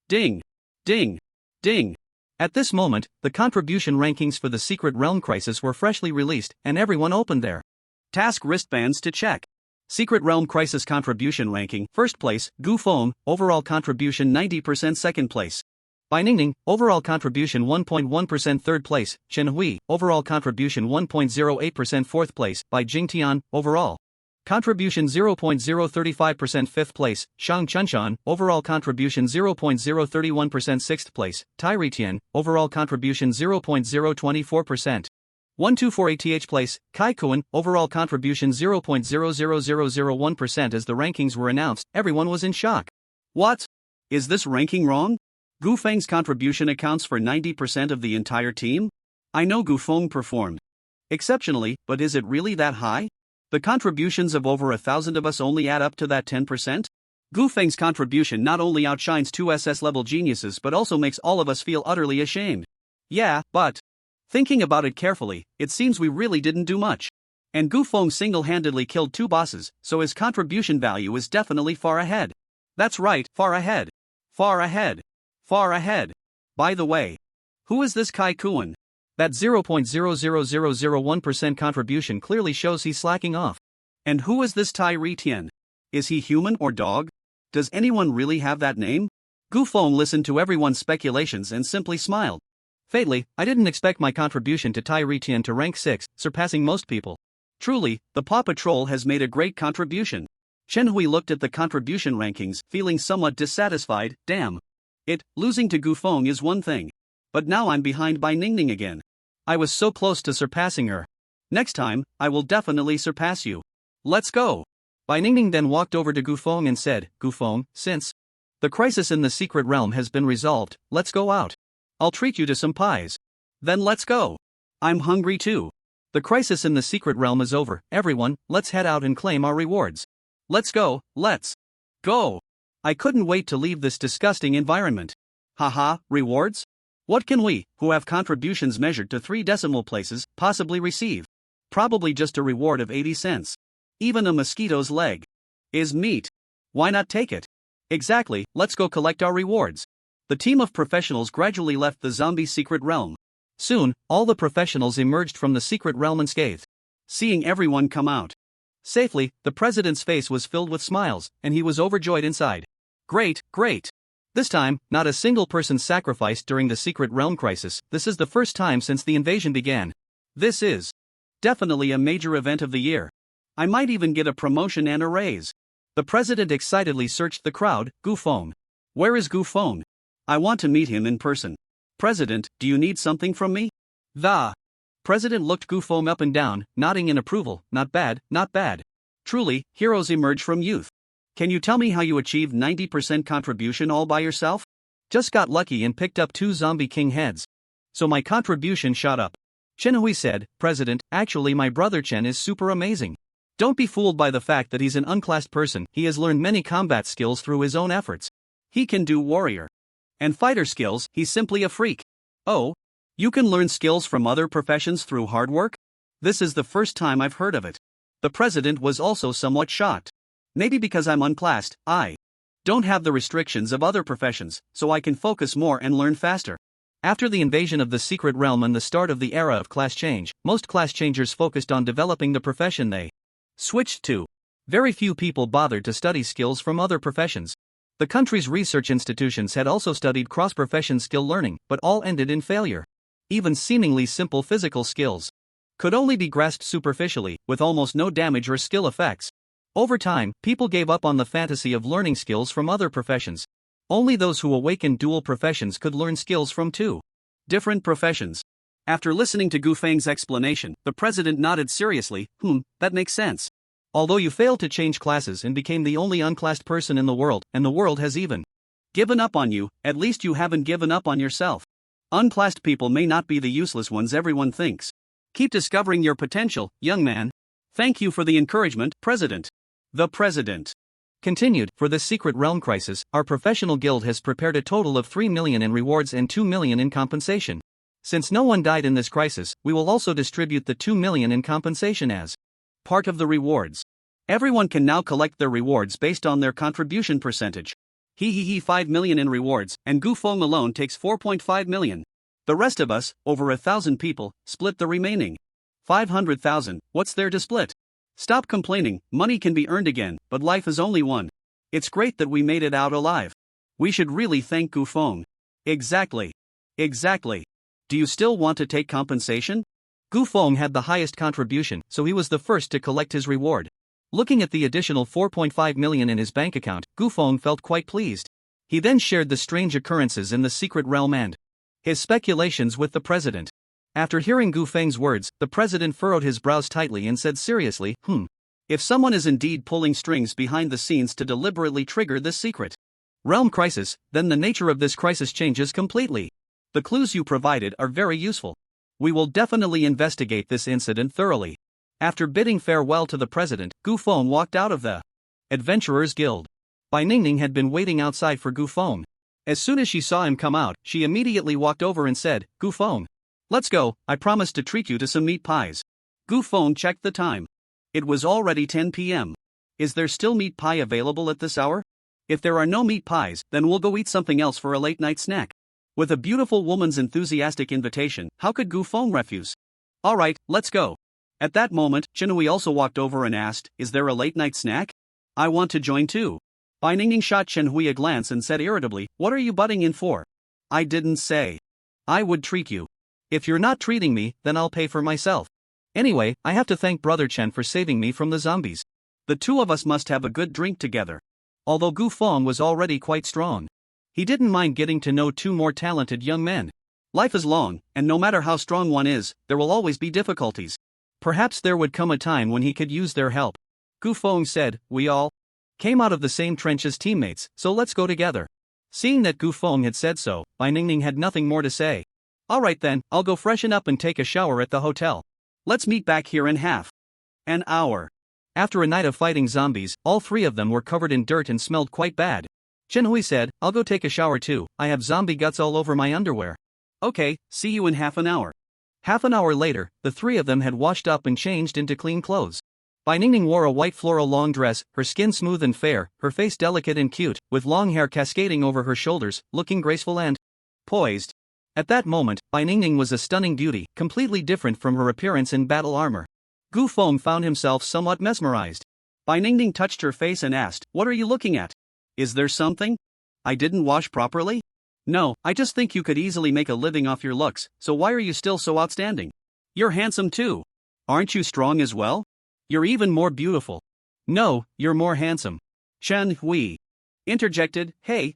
Ding! Ding! Ding! At this moment, the contribution rankings for the secret realm crisis were freshly released, and everyone opened their task wristbands to check. Secret realm crisis contribution ranking: first place, Gu Feng, overall contribution 90%. Second place, Bai Ningning, overall contribution 1.1%. Third place, Chen Hui, overall contribution 1.08%. Fourth place, Bai Jingtian, overall contribution 0.035%. Fifth place, Shang Chunshan, overall contribution 0.031%. Sixth place, Tai Ritian, overall contribution 0.024%. 1248th place, Kai Kuan, overall contribution 0.00001%. As the rankings were announced, everyone was in shock. What? Is this ranking wrong? Gu Feng's contribution accounts for 90% of the entire team? I know Gu Feng performed exceptionally, but is it really that high? The contributions of over 1,000 of us only add up to that 10%? Gu Feng's contribution not only outshines 2 SS-level geniuses but also makes all of us feel utterly ashamed. Yeah, but thinking about it carefully, it seems we really didn't do much. And Gu Feng single-handedly killed 2 bosses, so his contribution value is definitely far ahead. That's right, far ahead. Far ahead. Far ahead. By the way, who is this Kai Kuan? That 0.00001% contribution clearly shows he's slacking off. And who is this Tai Tian? Is he human or dog? Does anyone really have that name? Gu Feng listened to everyone's speculations and simply smiled. Fatally, I didn't expect my contribution to Tai Tian to rank 6, surpassing most people. Truly, the Paw Patrol has made a great contribution. Chen Hui looked at the contribution rankings, feeling somewhat dissatisfied. Damn. Losing to Gu Feng is one thing. But now I'm behind by Ningning again. I was so close to surpassing her. Next time, I will definitely surpass you. Let's go. Bai Ningning then walked over to Gu Feng and said, Gu Feng, since the crisis in the secret realm has been resolved, let's go out. I'll treat you to some pies. Then let's go. I'm hungry too. The crisis in the secret realm is over, everyone, let's head out and claim our rewards. Let's go, let's go. I couldn't wait to leave this disgusting environment. Haha, rewards? What can we, who have contributions measured to 3 decimal places, possibly receive? Probably just a reward of 80 cents. Even a mosquito's leg is meat. Why not take it? Exactly, let's go collect our rewards. The team of professionals gradually left the zombie secret realm. Soon, all the professionals emerged from the secret realm unscathed. Seeing everyone come out safely, the president's face was filled with smiles, and he was overjoyed inside. Great, great. This time, not a single person sacrificed during the secret realm crisis. This is the first time since the invasion began. This is definitely a major event of the year. I might even get a promotion and a raise. The president excitedly searched the crowd. Gu Feng. Where is Gu Feng? I want to meet him in person. President, do you need something from me? The president looked Gu Feng up and down, nodding in approval. Not bad, not bad. Truly, heroes emerge from youth. Can you tell me how you achieved 90% contribution all by yourself? Just got lucky and picked up 2 zombie king heads. So my contribution shot up. Chen Hui said, President, actually my brother Chen is super amazing. Don't be fooled by the fact that he's an unclassed person. He has learned many combat skills through his own efforts. He can do warrior and fighter skills. He's simply a freak. Oh? You can learn skills from other professions through hard work? This is the first time I've heard of it. The president was also somewhat shocked. Maybe because I'm unclassed, I don't have the restrictions of other professions, so I can focus more and learn faster. After the invasion of the secret realm and the start of the era of class change, most class changers focused on developing the profession they switched to. Very few people bothered to study skills from other professions. The country's research institutions had also studied cross-profession skill learning, but all ended in failure. Even seemingly simple physical skills could only be grasped superficially, with almost no damage or skill effects. Over time, people gave up on the fantasy of learning skills from other professions. Only those who awakened dual professions could learn skills from 2 different professions. After listening to Gu Feng's explanation, the president nodded seriously. That makes sense. Although you failed to change classes and became the only unclassed person in the world, and the world has even given up on you, at least you haven't given up on yourself. Unclassed people may not be the useless ones everyone thinks. Keep discovering your potential, young man. Thank you for the encouragement, President. The president continued, for this secret realm crisis, our professional guild has prepared a total of 3 million in rewards and 2 million in compensation. Since no one died in this crisis, we will also distribute the 2 million in compensation as part of the rewards. Everyone can now collect their rewards based on their contribution percentage. 5 million in rewards, and Gu Feng alone takes 4.5 million. The rest of us, over 1,000 people, split the remaining 500,000. What's there to split? Stop complaining, money can be earned again, but life is only one. It's great that we made it out alive. We should really thank Gu Feng. Exactly. Do you still want to take compensation? Gu Feng had the highest contribution, so he was the first to collect his reward. Looking at the additional 4.5 million in his bank account, Gu Feng felt quite pleased. He then shared the strange occurrences in the secret realm and his speculations with the president. After hearing Gu Feng's words, the president furrowed his brows tightly and said seriously, If someone is indeed pulling strings behind the scenes to deliberately trigger this secret realm crisis, then the nature of this crisis changes completely. The clues you provided are very useful. We will definitely investigate this incident thoroughly. After bidding farewell to the president, Gu Feng walked out of the Adventurers Guild. Bai Ningning had been waiting outside for Gu Feng. As soon as she saw him come out, she immediately walked over and said, Gu Feng, let's go, I promised to treat you to some meat pies. Gu Feng checked the time. It was already 10 p.m. Is there still meat pie available at this hour? If there are no meat pies, then we'll go eat something else for a late night snack. With a beautiful woman's enthusiastic invitation, how could Gu Feng refuse? Alright, let's go. At that moment, Chenhui also walked over and asked, is there a late-night snack? I want to join too. Bai Ningning shot Chenhui a glance and said irritably, what are you butting in for? I didn't say. I would treat you. If you're not treating me, then I'll pay for myself. Anyway, I have to thank Brother Chen for saving me from the zombies. The two of us must have a good drink together. Although Gu Feng was already quite strong, he didn't mind getting to know two more talented young men. Life is long, and no matter how strong one is, there will always be difficulties. Perhaps there would come a time when he could use their help. Gu Feng said, we all came out of the same trench as teammates, so let's go together. Seeing that Gu Feng had said so, Bai Ningning had nothing more to say. Alright then, I'll go freshen up and take a shower at the hotel. Let's meet back here in half an hour. After a night of fighting zombies, all three of them were covered in dirt and smelled quite bad. Chenhui said, I'll go take a shower too, I have zombie guts all over my underwear. Okay, see you in half an hour. Half an hour later, the three of them had washed up and changed into clean clothes. Bai Ningning wore a white floral long dress, her skin smooth and fair, her face delicate and cute, with long hair cascading over her shoulders, looking graceful and poised. At that moment, Bai Ningning was a stunning beauty, completely different from her appearance in battle armor. Gu Feng found himself somewhat mesmerized. Bai Ningning touched her face and asked, what are you looking at? Is there something? I didn't wash properly? No, I just think you could easily make a living off your looks, so why are you still so outstanding? You're handsome too. Aren't you strong as well? You're even more beautiful. No, you're more handsome. Chen Hui interjected, hey.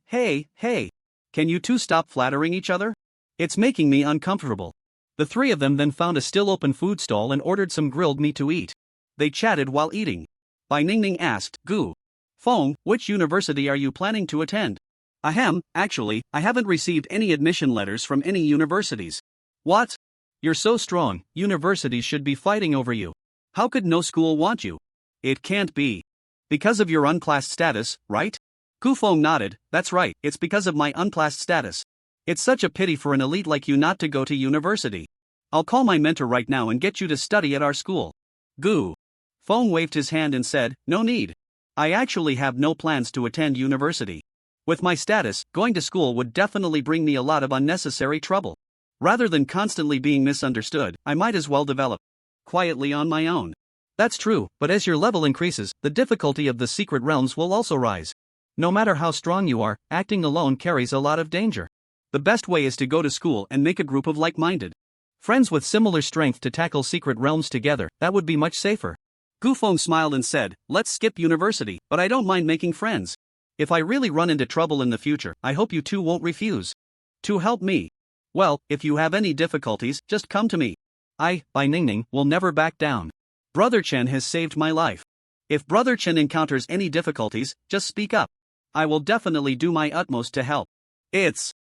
Can you two stop flattering each other? It's making me uncomfortable. The three of them then found a still open food stall and ordered some grilled meat to eat. They chatted while eating. Bai Ningning asked, Gu Feng, which university are you planning to attend? Ahem, actually, I haven't received any admission letters from any universities. What? You're so strong, universities should be fighting over you. How could no school want you? It can't be. Because of your unclassed status, right? Gu Feng nodded, that's right, it's because of my unclassed status. It's such a pity for an elite like you not to go to university. I'll call my mentor right now and get you to study at our school. Gu Feng waved his hand and said, no need. I actually have no plans to attend university. With my status, going to school would definitely bring me a lot of unnecessary trouble. Rather than constantly being misunderstood, I might as well develop quietly on my own. That's true, but as your level increases, the difficulty of the secret realms will also rise. No matter how strong you are, acting alone carries a lot of danger. The best way is to go to school and make a group of like-minded friends with similar strength to tackle secret realms together. That would be much safer. Gu Feng smiled and said, let's skip university, but I don't mind making friends. If I really run into trouble in the future, I hope you two won't refuse to help me. Well, if you have any difficulties, just come to me. I, Bai Ningning, will never back down. Brother Chen has saved my life. If Brother Chen encounters any difficulties, just speak up. I will definitely do my utmost to help. It's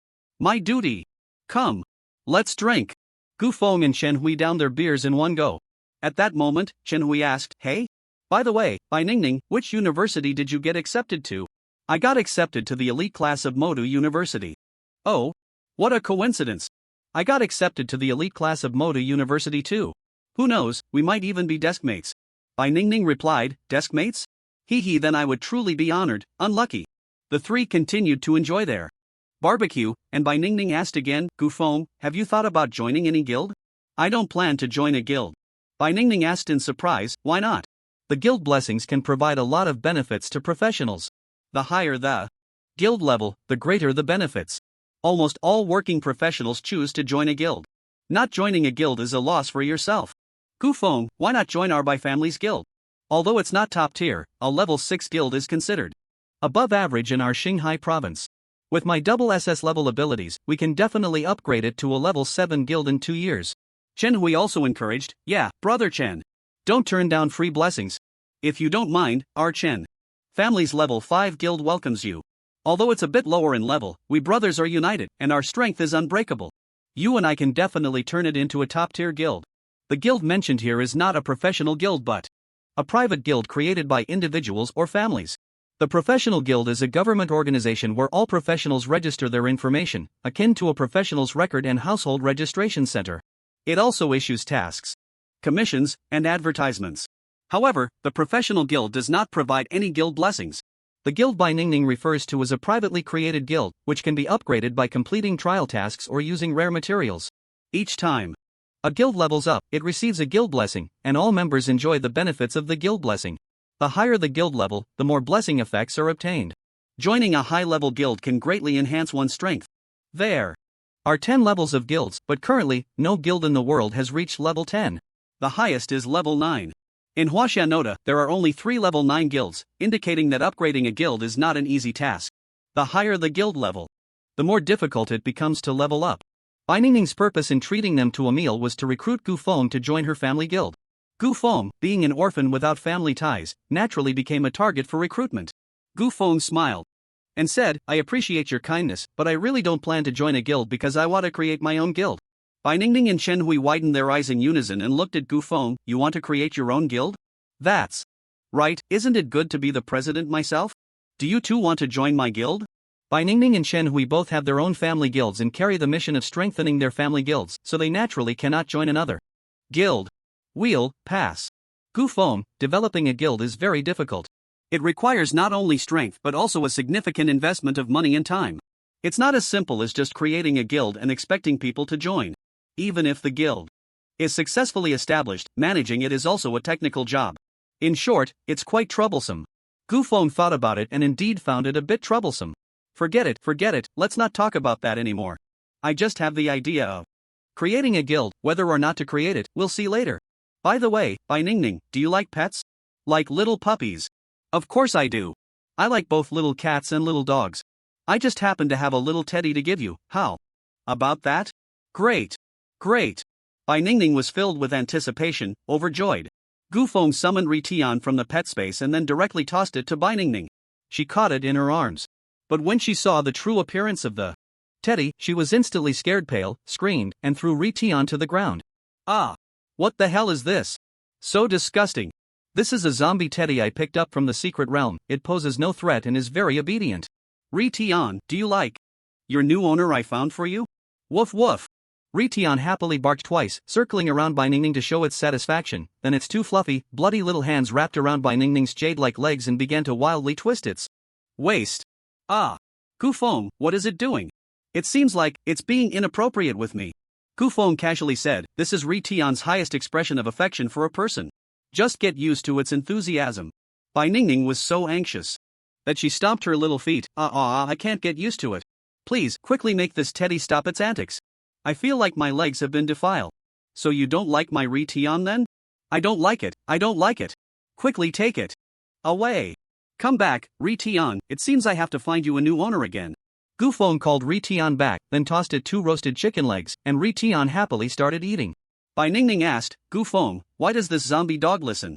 my duty. Come. Let's drink. Gu Feng and Chen Hui downed their beers in one go. At that moment, Chen Hui asked, hey? By the way, Bai Ningning, which university did you get accepted to? I got accepted to the elite class of Modu University. Oh? What a coincidence. I got accepted to the elite class of Modu University too. Who knows, we might even be deskmates. Bai Ningning replied, deskmates? Hee then I would truly be honored, unlucky. The three continued to enjoy their barbecue, and Bai Ningning asked again, Gu Feng, have you thought about joining any guild? I don't plan to join a guild. Bai Ningning asked in surprise, why not? The guild blessings can provide a lot of benefits to professionals. The higher the guild level, the greater the benefits. Almost all working professionals choose to join a guild. Not joining a guild is a loss for yourself. Gu Feng, why not join our Bai family's guild? Although it's not top tier, a level 6 guild is considered above average in our Qinghai province. With my double SS level abilities, we can definitely upgrade it to a level 7 guild in 2 years. Chen Hui also encouraged, yeah, Brother Chen. Don't turn down free blessings. If you don't mind, our Chen family's level 5 guild welcomes you. Although it's a bit lower in level, we brothers are united, and our strength is unbreakable. You and I can definitely turn it into a top-tier guild. The guild mentioned here is not a professional guild but a private guild created by individuals or families. The professional guild is a government organization where all professionals register their information, akin to a professional's record and household registration center. It also issues tasks, commissions, and advertisements. However, the professional guild does not provide any guild blessings. The guild by Ningning refers to as a privately created guild, which can be upgraded by completing trial tasks or using rare materials. Each time a guild levels up, it receives a guild blessing, and all members enjoy the benefits of the guild blessing. The higher the guild level, the more blessing effects are obtained. Joining a high-level guild can greatly enhance one's strength. There are 10 levels of guilds, but currently, no guild in the world has reached level 10. The highest is level 9. In Huashanota, there are only 3 level 9 guilds, indicating that upgrading a guild is not an easy task. The higher the guild level, the more difficult it becomes to level up. Bai Ningning's purpose in treating them to a meal was to recruit Gu Feng to join her family guild. Gu Feng, being an orphan without family ties, naturally became a target for recruitment. Gu Feng smiled and said, "I appreciate your kindness, but I really don't plan to join a guild because I want to create my own guild." Bai Ningning and Chen Hui widened their eyes in unison and looked at Gu Feng. "You want to create your own guild?" "That's right, isn't it good to be the president myself? Do you too want to join my guild?" Bai Ningning and Chen Hui both have their own family guilds and carry the mission of strengthening their family guilds, so they naturally cannot join another guild. Wheel, pass. Gu Feng, developing a guild is very difficult. It requires not only strength but also a significant investment of money and time. It's not as simple as just creating a guild and expecting people to join. Even if the guild is successfully established, managing it is also a technical job. In short, it's quite troublesome. Gu Feng thought about it and indeed found it a bit troublesome. Forget it, let's not talk about that anymore. I just have the idea of creating a guild. Whether or not to create it, we'll see later. By the way, Bai Ningning, do you like pets? Like little puppies? Of course I do. I like both little cats and little dogs. I just happen to have a little teddy to give you. How about that? Great. Bai Ningning was filled with anticipation, overjoyed. Gu Feng summoned Ri Tian from the pet space and then directly tossed it to Bai Ningning. She caught it in her arms. But when she saw the true appearance of the teddy, she was instantly scared, pale, screamed, and threw Ri Tian to the ground. "Ah! What the hell is this? So disgusting. This is a zombie teddy I picked up from the secret realm. It poses no threat and is very obedient. Ri Tian, do you like your new owner I found for you?" Woof woof. Ri Tian happily barked twice, circling around Bai Ningning to show its satisfaction, then its two fluffy, bloody little hands wrapped around Bai Ningning's jade-like legs and began to wildly twist its waist. "Ah! Gu Feng, what is it doing? It seems like it's being inappropriate with me." Gu Feng casually said, "This is Ri Tian's highest expression of affection for a person. Just get used to its enthusiasm." Bai Ningning was so anxious that she stomped her little feet. I can't get used to it. Please, quickly make this teddy stop its antics. I feel like my legs have been defiled." "So you don't like my Ri Tian then?" I don't like it. Quickly take it away. Come back, Ri Tian, it seems I have to find you a new owner again." Gu Feng called Ri Tian back, then tossed it 2 roasted chicken legs, and Ri Tian happily started eating. Bai Ningning asked, "Gu Feng, why does this zombie dog listen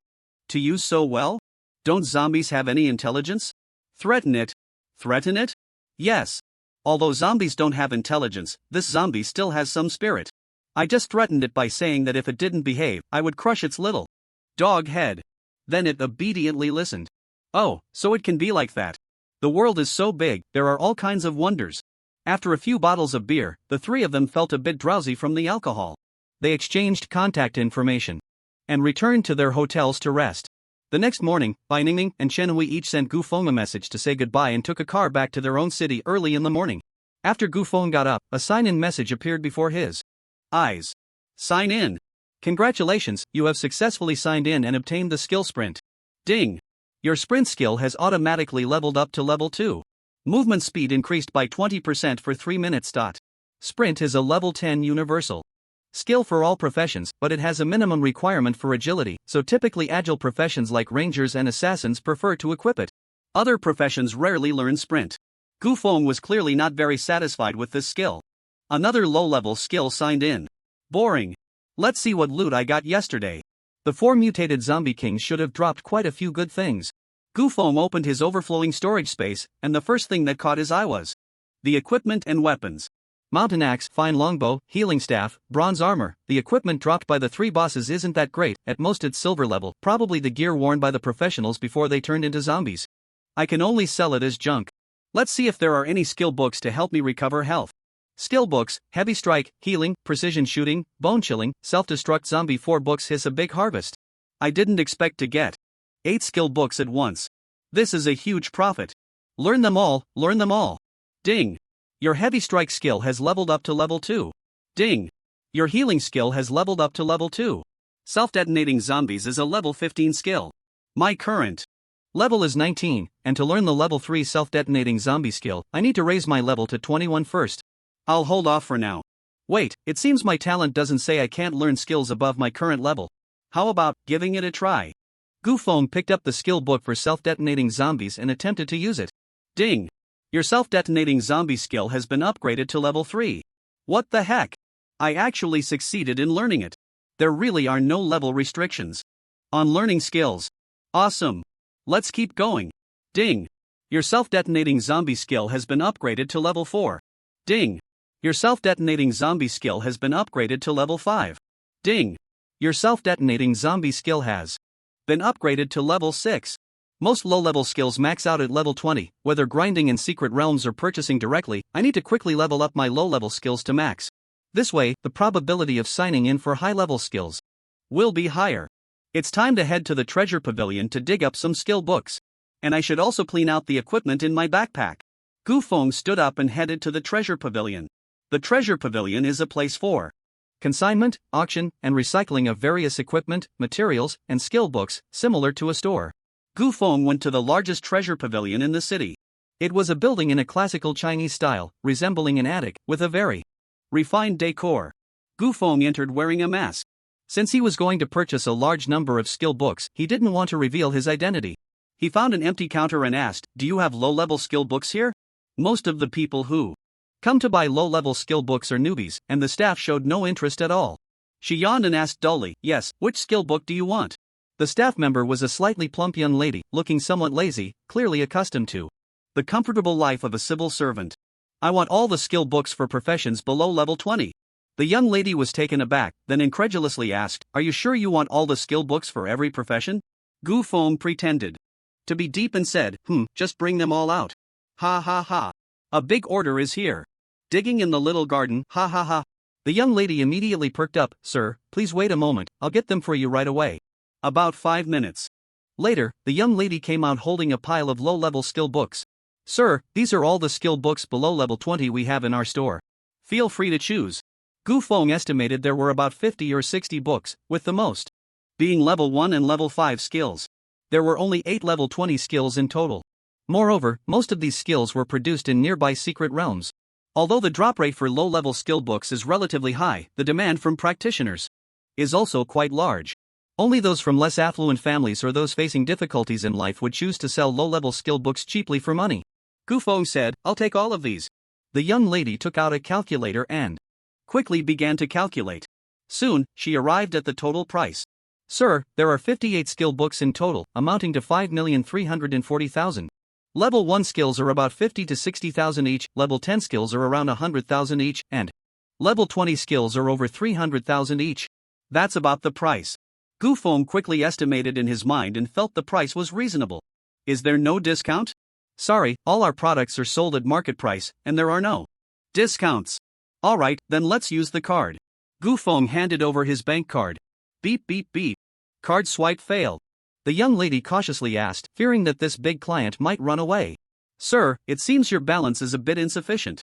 to you so well? Don't zombies have any intelligence?" Threaten it? Yes. Although zombies don't have intelligence, this zombie still has some spirit. I just threatened it by saying that if it didn't behave, I would crush its little dog head. Then it obediently listened. Oh, so it can be like that. The world is so big, there are all kinds of wonders. After a few bottles of beer, the 3 of them felt a bit drowsy from the alcohol. They exchanged contact information and returned to their hotels to rest. The next morning, Bai Ningning and Chen Hui each sent Gu Feng a message to say goodbye and took a car back to their own city early in the morning. After Gu Feng got up, a sign-in message appeared before his eyes. "Sign in. Congratulations, you have successfully signed in and obtained the skill sprint. Ding! Your sprint skill has automatically leveled up to level 2. Movement speed increased by 20% for 3 minutes. Sprint is a level 10 universal skill for all professions, but it has a minimum requirement for agility, so typically agile professions like rangers and assassins prefer to equip it. Other professions rarely learn sprint." Gu Feng was clearly not very satisfied with this skill. Another low-level skill signed in. Boring. Let's see what loot I got yesterday. The 4 mutated zombie kings should have dropped quite a few good things. Gu Feng opened his overflowing storage space, and the first thing that caught his eye was the equipment and weapons. Mountain axe, fine longbow, healing staff, bronze armor. The equipment dropped by the 3 bosses isn't that great, at most it's silver level, probably the gear worn by the professionals before they turned into zombies. I can only sell it as junk. Let's see if there are any skill books to help me recover health. Skill books: heavy strike, healing, precision shooting, bone chilling, self-destruct zombie. 4 books. Hiss a big harvest. I didn't expect to get 8 skill books at once. This is a huge profit. Learn them all, learn them all. Ding. Your heavy strike skill has leveled up to level 2. Ding. Your healing skill has leveled up to level 2. Self-detonating zombies is a level 15 skill. My current level is 19, and to learn the level 3 self-detonating zombie skill, I need to raise my level to 21 first. I'll hold off for now. Wait, it seems my talent doesn't say I can't learn skills above my current level. How about giving it a try? Gufeng picked up the skill book for self-detonating zombies and attempted to use it. Ding. Your self-detonating zombie skill has been upgraded to level 3. What the heck? I actually succeeded in learning it. There really are no level restrictions on learning skills. Awesome. Let's keep going. Ding. Your self-detonating zombie skill has been upgraded to level 4. Ding. Your self-detonating zombie skill has been upgraded to level 5. Ding. Your self-detonating zombie skill has been upgraded to level 6. Most low-level skills max out at level 20, whether grinding in secret realms or purchasing directly. I need to quickly level up my low-level skills to max. This way, the probability of signing in for high-level skills will be higher. It's time to head to the treasure pavilion to dig up some skill books. And I should also clean out the equipment in my backpack. Gufeng stood up and headed to the treasure pavilion. The treasure pavilion is a place for consignment, auction, and recycling of various equipment, materials, and skill books, similar to a store. Gufeng went to the largest treasure pavilion in the city. It was a building in a classical Chinese style, resembling an attic, with a very refined decor. Gufeng entered wearing a mask. Since he was going to purchase a large number of skill books, he didn't want to reveal his identity. He found an empty counter and asked, "Do you have low-level skill books here?" Most of the people who come to buy low-level skill books are newbies, and the staff showed no interest at all. She yawned and asked dully, "Yes, which skill book do you want?" The staff member was a slightly plump young lady, looking somewhat lazy, clearly accustomed to the comfortable life of a civil servant. "I want all the skill books for professions below level 20. The young lady was taken aback, then incredulously asked, "Are you sure you want all the skill books for every profession?" Gufeng pretended to be deep and said, "Just bring them all out. Ha ha ha. A big order is here. Digging in the little garden, ha ha ha." The young lady immediately perked up, "Sir, please wait a moment, I'll get them for you right away." About 5 minutes later, the young lady came out holding a pile of low-level skill books. "Sir, these are all the skill books below level 20 we have in our store. Feel free to choose." Gufeng estimated there were about 50 or 60 books, with the most being level 1 and level 5 skills. There were only 8 level 20 skills in total. Moreover, most of these skills were produced in nearby secret realms. Although the drop rate for low-level skill books is relatively high, the demand from practitioners is also quite large. Only those from less affluent families or those facing difficulties in life would choose to sell low-level skill books cheaply for money. Gufeng said, "I'll take all of these." The young lady took out a calculator and quickly began to calculate. Soon, she arrived at the total price. "Sir, there are 58 skill books in total, amounting to 5,340,000. Level 1 skills are about 50 to 60,000 each, level 10 skills are around 100,000 each, and level 20 skills are over 300,000 each. That's about the price." Gufeng quickly estimated in his mind and felt the price was reasonable. "Is there no discount?" "Sorry, all our products are sold at market price, and there are no discounts." "Alright, then let's use the card." Gufeng handed over his bank card. Beep beep beep. Card swipe failed. The young lady cautiously asked, fearing that this big client might run away, "Sir, it seems your balance is a bit insufficient."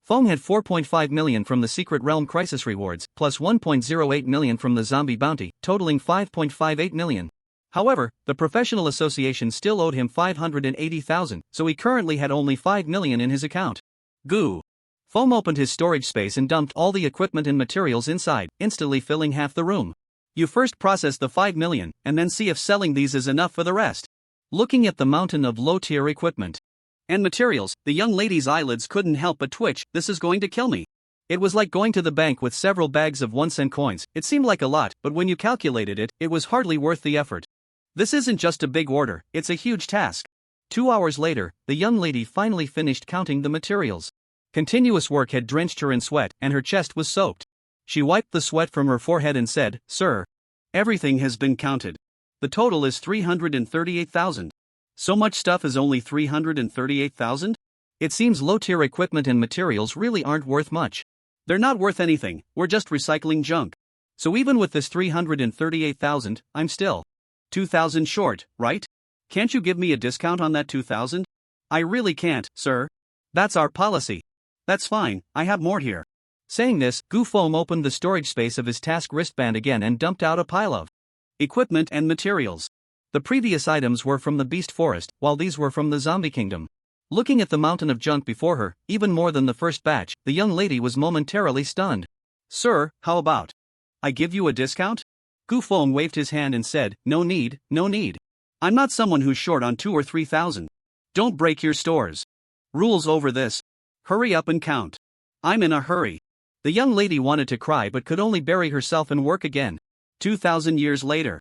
Feng had 4.5 million from the Secret Realm Crisis Rewards, plus 1.08 million from the Zombie Bounty, totaling 5.58 million. However, the professional association still owed him 580,000, so he currently had only 5 million in his account. Feng opened his storage space and dumped all the equipment and materials inside, instantly filling half the room. "You first process the 5 million, and then see if selling these is enough for the rest." Looking at the mountain of low-tier equipment and materials, the young lady's eyelids couldn't help but twitch. "This is going to kill me." It was like going to the bank with several bags of 1-cent coins. It seemed like a lot, but when you calculated it, it was hardly worth the effort. This isn't just a big order, it's a huge task. 2 hours later, the young lady finally finished counting the materials. Continuous work had drenched her in sweat, and her chest was soaked. She wiped the sweat from her forehead and said, "Sir, everything has been counted. The total is 338,000. So much stuff is only 338,000? It seems low-tier equipment and materials really aren't worth much." "They're not worth anything, we're just recycling junk. So even with this 338,000, I'm still 2,000 short, right? Can't you give me a discount on that 2,000? I really can't, sir. That's our policy. That's fine, I have more here. Saying this, Gu Feng opened the storage space of his task wristband again and dumped out a pile of equipment and materials. The previous items were from the Beast Forest, while these were from the Zombie Kingdom. Looking at the mountain of junk before her, even more than the first batch, the young lady was momentarily stunned. Sir, how about I give you a discount? Gu Feng waved his hand and said, no need, no need. I'm not someone who's short on 2 or 3,000. Don't break your stores. Rules over this. Hurry up and count. I'm in a hurry. The young lady wanted to cry but could only bury herself and work again. 2,000 years later.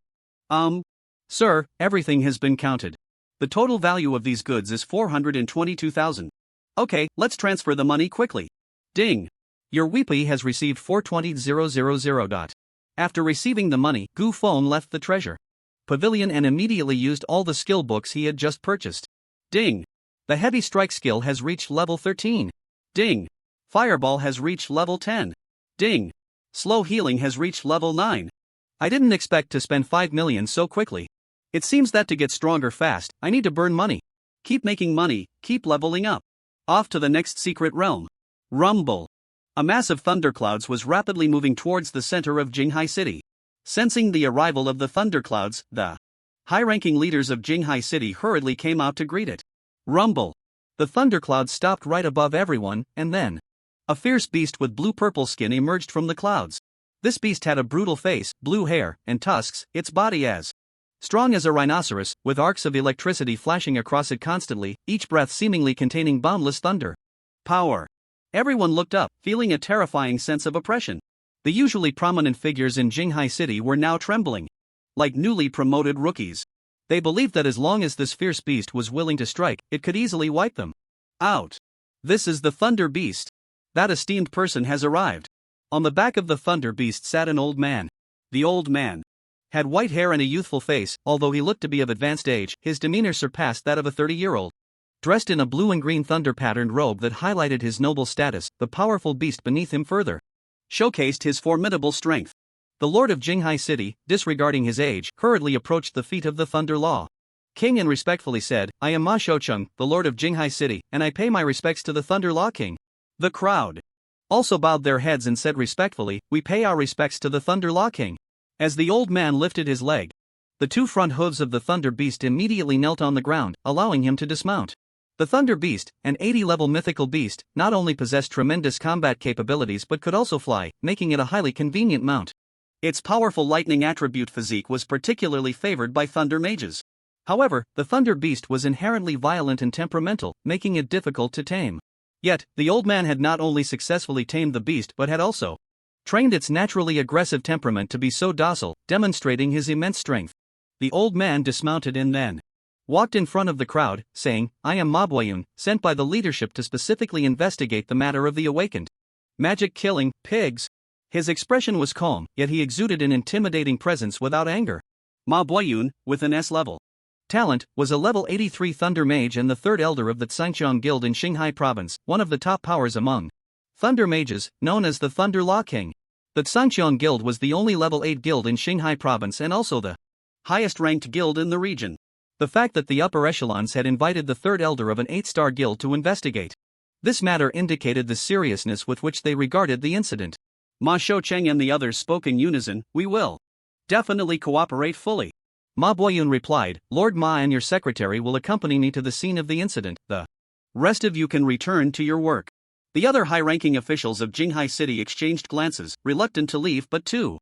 Sir, everything has been counted. The total value of these goods is 422,000. Okay, let's transfer the money quickly. Ding. Your weepy has received 420,000. After receiving the money, Gu Feng left the treasure pavilion and immediately used all the skill books he had just purchased. Ding. The heavy strike skill has reached level 13. Ding. Fireball has reached level 10. Ding. Slow healing has reached level 9. I didn't expect to spend 5 million so quickly. It seems that to get stronger fast, I need to burn money. Keep making money, keep leveling up. Off to the next secret realm. Rumble. A mass of thunderclouds was rapidly moving towards the center of Jinghai City. Sensing the arrival of the thunderclouds, the high-ranking leaders of Jinghai City hurriedly came out to greet it. Rumble. The thunderclouds stopped right above everyone, and then a fierce beast with blue-purple skin emerged from the clouds. This beast had a brutal face, blue hair, and tusks, its body as strong as a rhinoceros, with arcs of electricity flashing across it constantly, each breath seemingly containing boundless thunder. Power. Everyone looked up, feeling a terrifying sense of oppression. The usually prominent figures in Jinghai City were now trembling. Like newly promoted rookies. They believed that as long as this fierce beast was willing to strike, it could easily wipe them out. This is the Thunder Beast. That esteemed person has arrived. On the back of the Thunder Beast sat an old man. The old man had white hair and a youthful face, although he looked to be of advanced age, his demeanor surpassed that of a 30-year-old. Dressed in a blue and green thunder-patterned robe that highlighted his noble status, the powerful beast beneath him further showcased his formidable strength. The lord of Jinghai City, disregarding his age, hurriedly approached the feet of the Thunder Law King and respectfully said, I am Ma Shoucheng, the lord of Jinghai City, and I pay my respects to the Thunder Law King. The crowd also bowed their heads and said respectfully, we pay our respects to the Thunder Law King. As the old man lifted his leg, the two front hooves of the Thunder Beast immediately knelt on the ground, allowing him to dismount. The Thunder Beast, an 80-level mythical beast, not only possessed tremendous combat capabilities but could also fly, making it a highly convenient mount. Its powerful lightning attribute physique was particularly favored by Thunder Mages. However, the Thunder Beast was inherently violent and temperamental, making it difficult to tame. Yet, the old man had not only successfully tamed the beast but had also trained its naturally aggressive temperament to be so docile, demonstrating his immense strength. The old man dismounted and then walked in front of the crowd, saying, I am Ma Boyun, sent by the leadership to specifically investigate the matter of the awakened magic killing pigs. His expression was calm, yet he exuded an intimidating presence without anger. Ma Boyun, with an S-level talent, was a level 83 Thunder Mage and the third elder of the Tsangqiang Guild in Qinghai Province, one of the top powers among Thunder Mages, known as the Thunder Law King. The Tsangqiang Guild was the only level 8 guild in Qinghai Province and also the highest-ranked guild in the region. The fact that the upper echelons had invited the third elder of an 8-star guild to investigate this matter indicated the seriousness with which they regarded the incident. Ma Shoucheng and the others spoke in unison, we will definitely cooperate fully. Ma Boyun replied, Lord Ma and your secretary will accompany me to the scene of the incident, the rest of you can return to your work. The other high-ranking officials of Jinghai City exchanged glances, reluctant to leave but too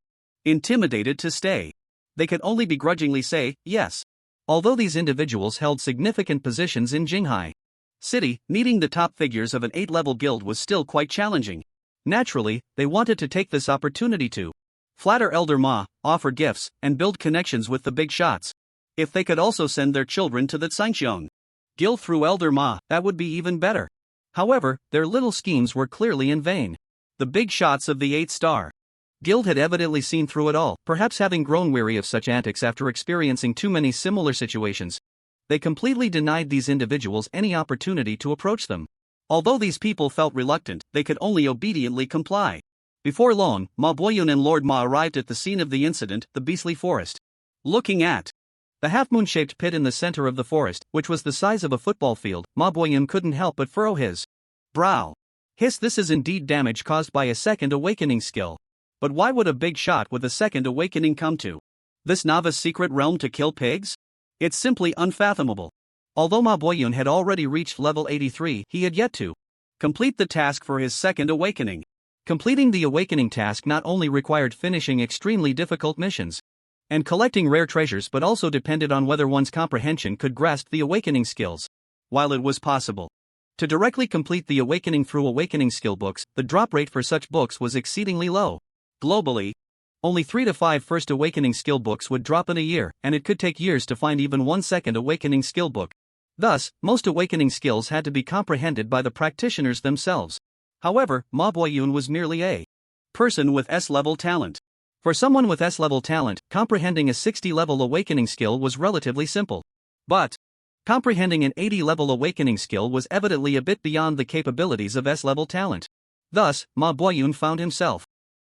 intimidated to stay. They could only begrudgingly say, yes. Although these individuals held significant positions in Jinghai City, meeting the top figures of an 8-level guild was still quite challenging. Naturally, they wanted to take this opportunity to flatter Elder Ma, offer gifts, and build connections with the big shots. If they could also send their children to the Tsangqiang Guild through Elder Ma, that would be even better. However, their little schemes were clearly in vain. The big shots of the 8-star Guild had evidently seen through it all, perhaps having grown weary of such antics after experiencing too many similar situations. They completely denied these individuals any opportunity to approach them. Although these people felt reluctant, they could only obediently comply. Before long, Ma Boyun and Lord Ma arrived at the scene of the incident, the Beastly Forest. Looking at The half-moon-shaped pit in the center of the forest, which was the size of a football field, Ma Boyun couldn't help but furrow his brow. This is indeed damage caused by a second awakening skill. But why would a big shot with a second awakening come to this novice secret realm to kill pigs? It's simply unfathomable. Although Ma Boyun had already reached level 83, he had yet to complete the task for his second awakening. Completing the awakening task not only required finishing extremely difficult missions and collecting rare treasures but also depended on whether one's comprehension could grasp the awakening skills. While it was possible to directly complete the awakening through awakening skill books, the drop rate for such books was exceedingly low. Globally, only 3 to 5 first awakening skill books would drop in a year, and it could take years to find even one second awakening skill book. Thus, most awakening skills had to be comprehended by the practitioners themselves. However, Ma Boyun was merely a person with S-level talent. For someone with S-level talent, comprehending a 60-level awakening skill was relatively simple. But comprehending an 80-level awakening skill was evidently a bit beyond the capabilities of S-level talent. Thus, Ma Boyun found himself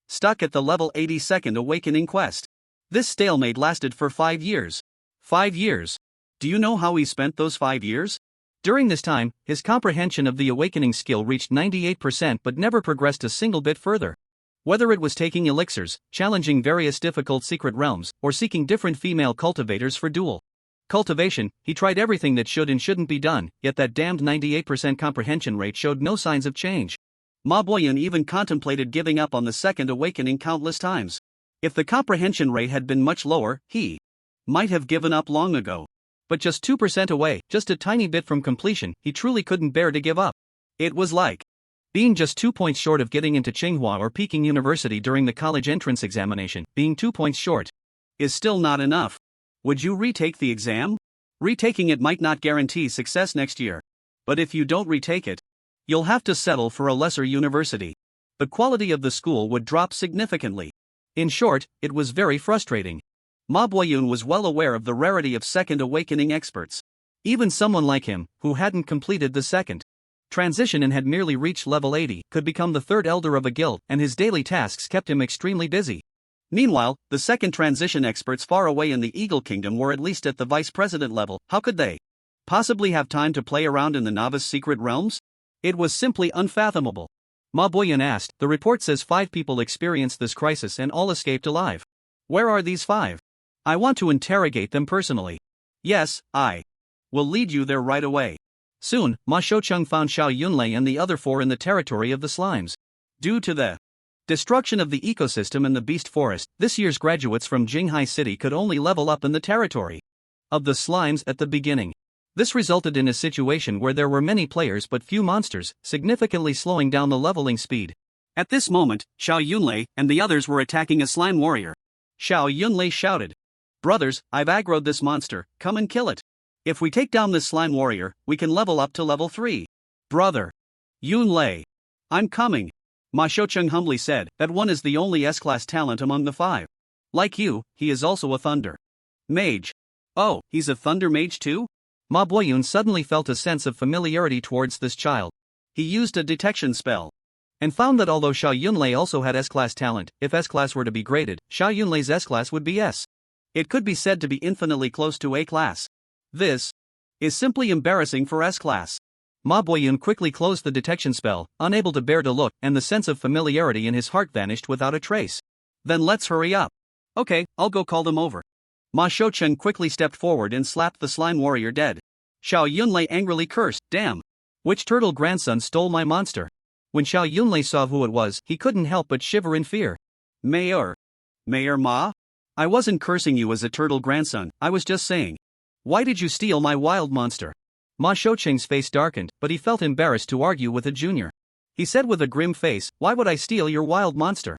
stuck at the level 82nd awakening quest. This stalemate lasted for 5 years. 5 years. Do you know how he spent those 5 years? During this time, his comprehension of the awakening skill reached 98% but never progressed a single bit further. Whether it was taking elixirs, challenging various difficult secret realms, or seeking different female cultivators for dual cultivation, he tried everything that should and shouldn't be done, yet that damned 98% comprehension rate showed no signs of change. Ma Boyun even contemplated giving up on the second awakening countless times. If the comprehension rate had been much lower, he might have given up long ago. But just 2% away, just a tiny bit from completion, he truly couldn't bear to give up. It was like being just 2 points short of getting into Tsinghua or Peking University during the college entrance examination. Being 2 points short is still not enough. Would you retake the exam? Retaking it might not guarantee success next year. But if you don't retake it, you'll have to settle for a lesser university. The quality of the school would drop significantly. In short, it was very frustrating. Ma Boyun was well aware of the rarity of second awakening experts. Even someone like him, who hadn't completed the second transition and had merely reached level 80, could become the third elder of a guild, and his daily tasks kept him extremely busy. Meanwhile, the second transition experts far away in the Eagle Kingdom were at least at the vice president level. How could they possibly have time to play around in the novice secret realms? It was simply unfathomable. Ma Boyun asked, "The report says 5 people experienced this crisis and all escaped alive. Where are these 5? I want to interrogate them personally." "Yes, I will lead you there right away." Soon, Ma Shoucheng found Xiao Yunlei and the other 4 in the territory of the slimes. Due to the destruction of the ecosystem in the beast forest, this year's graduates from Jinghai City could only level up in the territory of the slimes at the beginning. This resulted in a situation where there were many players but few monsters, significantly slowing down the leveling speed. At this moment, Xiao Yunlei and the others were attacking a slime warrior. Xiao Yunlei shouted, "Brothers, I've aggroed this monster, come and kill it. If we take down this slime warrior, we can level up to level 3. Brother Yunlei, I'm coming." Ma Shoucheng humbly said, "That one is the only S-class talent among the 5. Like you, he is also a thunder mage." "Oh, he's a thunder mage too?" Ma Boyun suddenly felt a sense of familiarity towards this child. He used a detection spell and found that although Xiao Yunlei also had S-class talent, if S-class were to be graded, Xiao Yunlei's S-class would be S. It could be said to be infinitely close to A-class. This is simply embarrassing for S-class. Ma Boyun quickly closed the detection spell, unable to bear to look, and the sense of familiarity in his heart vanished without a trace. "Then let's hurry up." "Okay, I'll go call them over." Ma Shoucheng quickly stepped forward and slapped the slime warrior dead. Xiao Yunlei angrily cursed, "Damn! Which turtle grandson stole my monster?" When Xiao Yunlei saw who it was, he couldn't help but shiver in fear. Mayor Ma? I wasn't cursing you as a turtle grandson, I was just saying. Why did you steal my wild monster?" Ma Shoucheng's face darkened, but he felt embarrassed to argue with a junior. He said with a grim face, "Why would I steal your wild monster?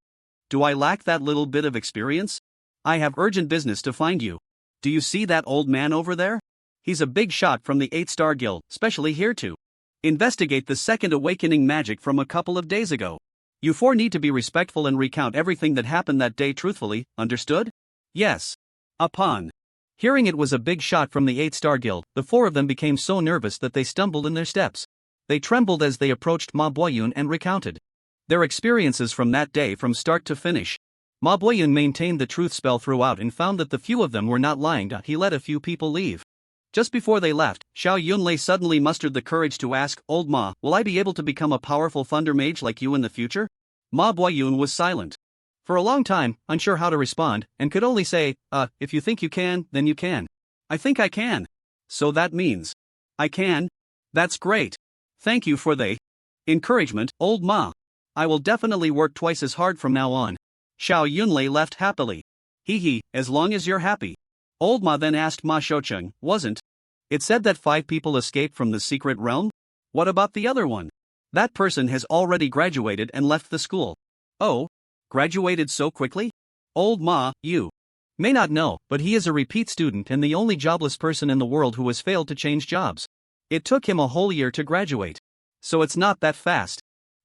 Do I lack that little bit of experience? I have urgent business to find you. Do you see that old man over there? He's a big shot from the 8-star guild, specially here to investigate the second awakening magic from a couple of days ago. You 4 need to be respectful and recount everything that happened that day truthfully, understood?" "Yes." Upon hearing it was a big shot from the 8-star guild, the 4 of them became so nervous that they stumbled in their steps. They trembled as they approached Ma Boyun and recounted their experiences from that day from start to finish. Ma Boyun maintained the truth spell throughout and found that the few of them were not lying. He let a few people leave. Just before they left, Xiao Yunlei suddenly mustered the courage to ask, "Old Ma, will I be able to become a powerful thunder mage like you in the future?" Ma Boyun was silent. For a long time, unsure how to respond, and could only say, if you think you can, then you can. I think I can. So that means I can? That's great. Thank you for the encouragement, Old Ma. I will definitely work twice as hard from now on. Xiao Yunlei left happily. Hee, as long as you're happy. Old Ma then asked Ma Shoucheng, wasn't it said that 5 people escaped from the secret realm? What about the other one? That person has already graduated and left the school. Oh? Graduated so quickly? Old Ma, you may not know, but he is a repeat student and the only jobless person in the world who has failed to change jobs. It took him a whole year to graduate. So it's not that fast.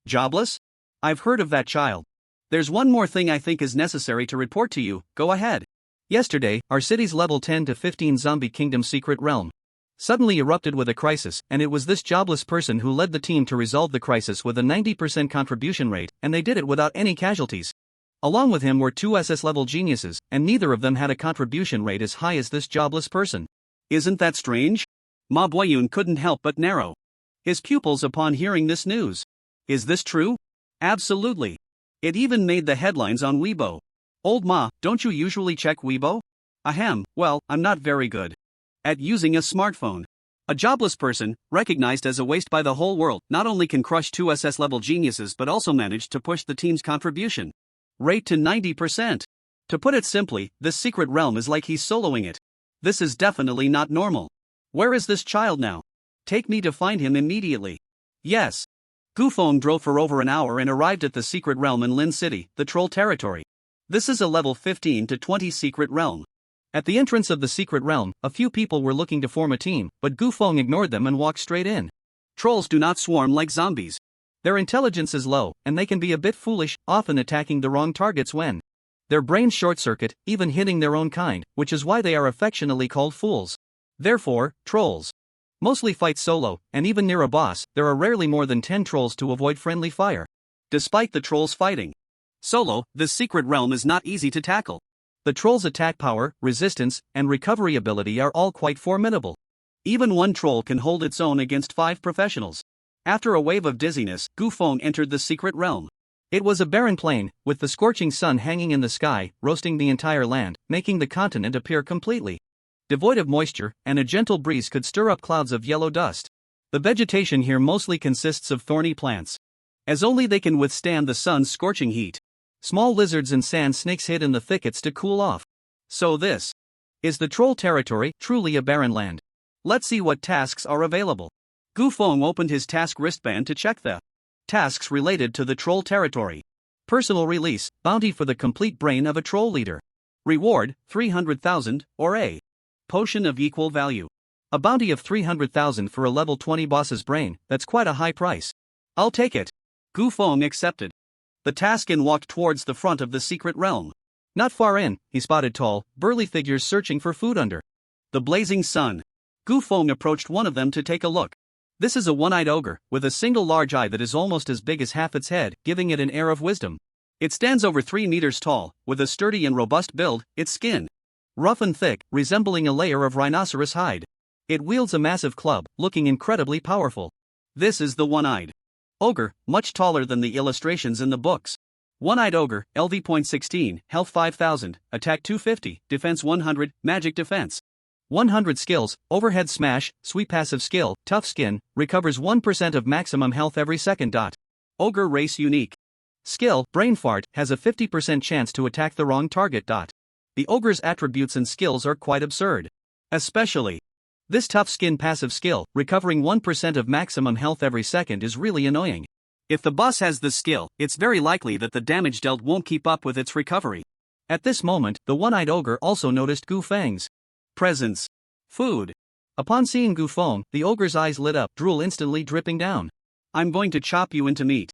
Jobless? I've heard of that child. There's one more thing I think is necessary to report to you, go ahead. Yesterday, our city's level 10 to 15 zombie kingdom secret realm suddenly erupted with a crisis, and it was this jobless person who led the team to resolve the crisis with a 90% contribution rate, and they did it without any casualties. Along with him were 2 SS-level geniuses, and neither of them had a contribution rate as high as this jobless person. Isn't that strange? Ma Boyun couldn't help but narrow his pupils upon hearing this news. Is this true? Absolutely. It even made the headlines on Weibo. Old Ma, don't you usually check Weibo? Ahem, well, I'm not very good at using a smartphone. A jobless person, recognized as a waste by the whole world, not only can crush 2 SS-level geniuses but also managed to push the team's contribution rate to 90%. To put it simply, this secret realm is like he's soloing it. This is definitely not normal. Where is this child now? Take me to find him immediately. Yes. Gu Feng drove for over an hour and arrived at the secret realm in Lin City, the troll territory. This is a level 15 to 20 secret realm. At the entrance of the secret realm, a few people were looking to form a team, but Gu Feng ignored them and walked straight in. Trolls do not swarm like zombies. Their intelligence is low, and they can be a bit foolish, often attacking the wrong targets when their brains short-circuit, even hitting their own kind, which is why they are affectionately called fools. Therefore, trolls mostly fight solo, and even near a boss, there are rarely more than 10 trolls to avoid friendly fire. Despite the trolls fighting solo, this secret realm is not easy to tackle. The trolls' attack power, resistance, and recovery ability are all quite formidable. Even one troll can hold its own against 5 professionals. After a wave of dizziness, Gu Feng entered the secret realm. It was a barren plain, with the scorching sun hanging in the sky, roasting the entire land, making the continent appear completely devoid of moisture, and a gentle breeze could stir up clouds of yellow dust. The vegetation here mostly consists of thorny plants, as only they can withstand the sun's scorching heat. Small lizards and sand snakes hid in the thickets to cool off. So this is the troll territory, truly a barren land. Let's see what tasks are available. Gu Feng opened his task wristband to check the tasks related to the troll territory. Personal release, bounty for the complete brain of a troll leader. Reward, 300,000, or a potion of equal value. A bounty of 300,000 for a level 20 boss's brain, that's quite a high price. I'll take it. Gu Feng accepted the task and walked towards the front of the secret realm. Not far in, he spotted tall, burly figures searching for food under the blazing sun. Gu Feng approached one of them to take a look. This is a one-eyed ogre, with a single large eye that is almost as big as half its head, giving it an air of wisdom. It stands over 3 meters tall, with a sturdy and robust build, its skin rough and thick, resembling a layer of rhinoceros hide. It wields a massive club, looking incredibly powerful. This is the one-eyed ogre, much taller than the illustrations in the books. One-eyed ogre, LV.16, health 5000, attack 250, defense 100, magic defense 100 skills, overhead smash, sweep passive skill, tough skin, recovers 1% of maximum health every second. Ogre race unique skill, brain fart, has a 50% chance to attack the wrong target. The ogre's attributes and skills are quite absurd. Especially this tough skin passive skill, recovering 1% of maximum health every second, is really annoying. If the boss has this skill, it's very likely that the damage dealt won't keep up with its recovery. At this moment, the one-eyed ogre also noticed Gu Feng's presence. Food. Upon seeing Gu Feng, the ogre's eyes lit up, drool instantly dripping down. I'm going to chop you into meat,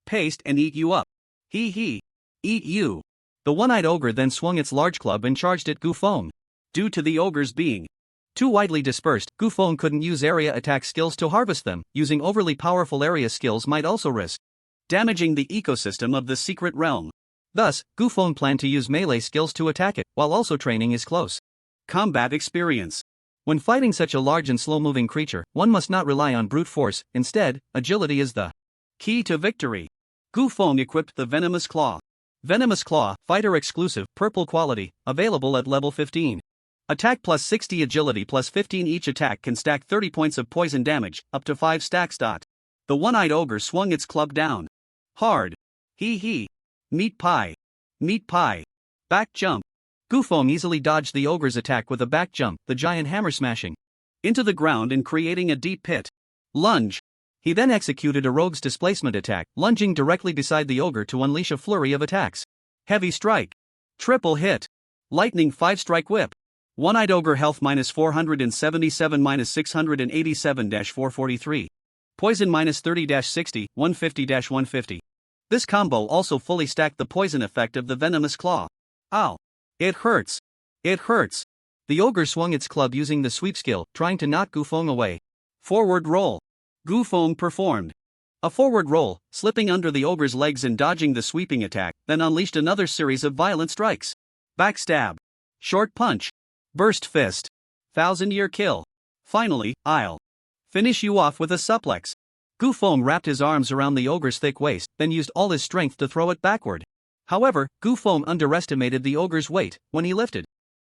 paste, and eat you up. Hee. Eat you. The one-eyed ogre then swung its large club and charged at Gu Feng. Due to the ogres being too widely dispersed, Gu Feng couldn't use area attack skills to harvest them. Using overly powerful area skills might also risk damaging the ecosystem of the secret realm. Thus, Gufeng planned to use melee skills to attack it, while also training his close combat experience. When fighting such a large and slow-moving creature, one must not rely on brute force, instead, agility is the key to victory. Gufeng equipped the Venomous Claw. Venomous Claw, fighter exclusive, purple quality, available at level 15. Attack plus 60 agility plus 15 each attack can stack 30 points of poison damage, up to 5 stacks. The one-eyed ogre swung its club down hard. Hee. Meat pie. Meat pie. Back jump. Gufeng easily dodged the ogre's attack with a back jump, the giant hammer smashing into the ground and creating a deep pit. Lunge. He then executed a rogue's displacement attack, lunging directly beside the ogre to unleash a flurry of attacks. Heavy strike. Triple hit. Lightning 5-strike whip. One-eyed ogre health minus 477 minus 687-443. Poison minus 30-60, 150-150. This combo also fully stacked the poison effect of the Venomous Claw. Ow. It hurts. It hurts. The ogre swung its club using the sweep skill, trying to knock Gufeng away. Forward roll. Gufeng performed a forward roll, slipping under the ogre's legs and dodging the sweeping attack, then unleashed another series of violent strikes. Backstab. Short punch. Burst fist. 1,000-year kill. Finally, I'll finish you off with a suplex. Gufeng wrapped his arms around the ogre's thick waist, then used all his strength to throw it backward. However, Gufeng underestimated the ogre's weight. When he lifted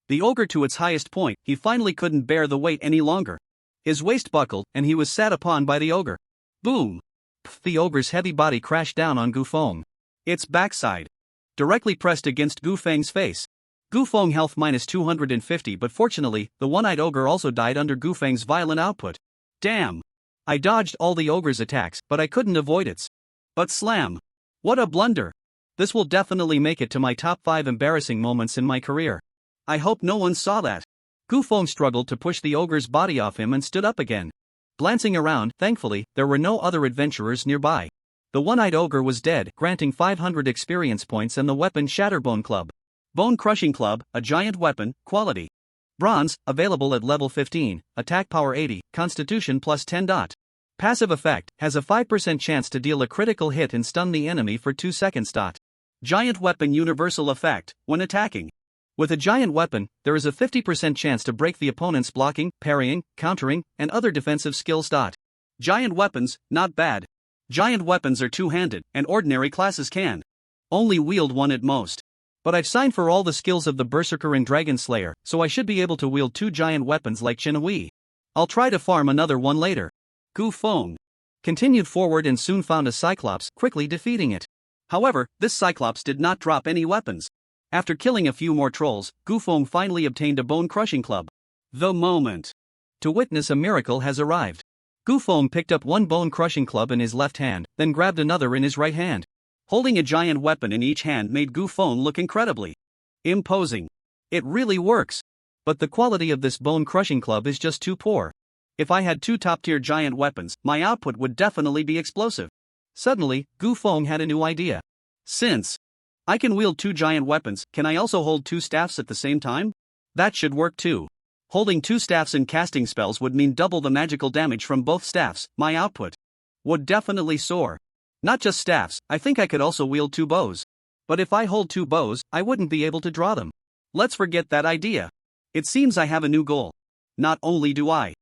the ogre to its highest point, he finally couldn't bear the weight any longer. His waist buckled, and he was sat upon by the ogre. Boom! Pff, the ogre's heavy body crashed down on Gufeng. Its backside directly pressed against Gufeng's face. Gufeng health minus 250, but fortunately, the one-eyed ogre also died under Gufeng's violent output. Damn! I dodged all the ogre's attacks, but I couldn't avoid its but slam. What a blunder! This will definitely make it to my top 5 embarrassing moments in my career. I hope no one saw that. Gufeng struggled to push the ogre's body off him and stood up again. Glancing around, thankfully, there were no other adventurers nearby. The one-eyed ogre was dead, granting 500 experience points and the weapon Shatterbone Club. Bone Crushing Club, a giant weapon, quality bronze, available at level 15, attack power 80, constitution plus 10. Passive effect, has a 5% chance to deal a critical hit and stun the enemy for 2 seconds. Giant weapon universal effect, when attacking. With a giant weapon, there is a 50% chance to break the opponent's blocking, parrying, countering, and other defensive skills. Giant weapons, not bad. Giant weapons are two-handed, and ordinary classes can only wield one at most. But I've signed for all the skills of the Berserker and Dragon Slayer, so I should be able to wield 2 giant weapons like Shinui. I'll try to farm another one later. Gufeng continued forward and soon found a Cyclops, quickly defeating it. However, this Cyclops did not drop any weapons. After killing a few more trolls, Gufeng finally obtained a Bone Crushing Club. The moment to witness a miracle has arrived. Gufeng picked up one Bone Crushing Club in his left hand, then grabbed another in his right hand. Holding a giant weapon in each hand made Gufeng look incredibly imposing. It really works. But the quality of this Bone Crushing Club is just too poor. If I had 2 top-tier giant weapons, my output would definitely be explosive. Suddenly, Gufeng had a new idea. Since I can wield 2 giant weapons, can I also hold 2 staffs at the same time? That should work too. Holding 2 staffs and casting spells would mean double the magical damage from both staffs. My output would definitely soar. Not just staffs, I think I could also wield 2 bows. But if I hold 2 bows, I wouldn't be able to draw them. Let's forget that idea. It seems I have a new goal. Not only do I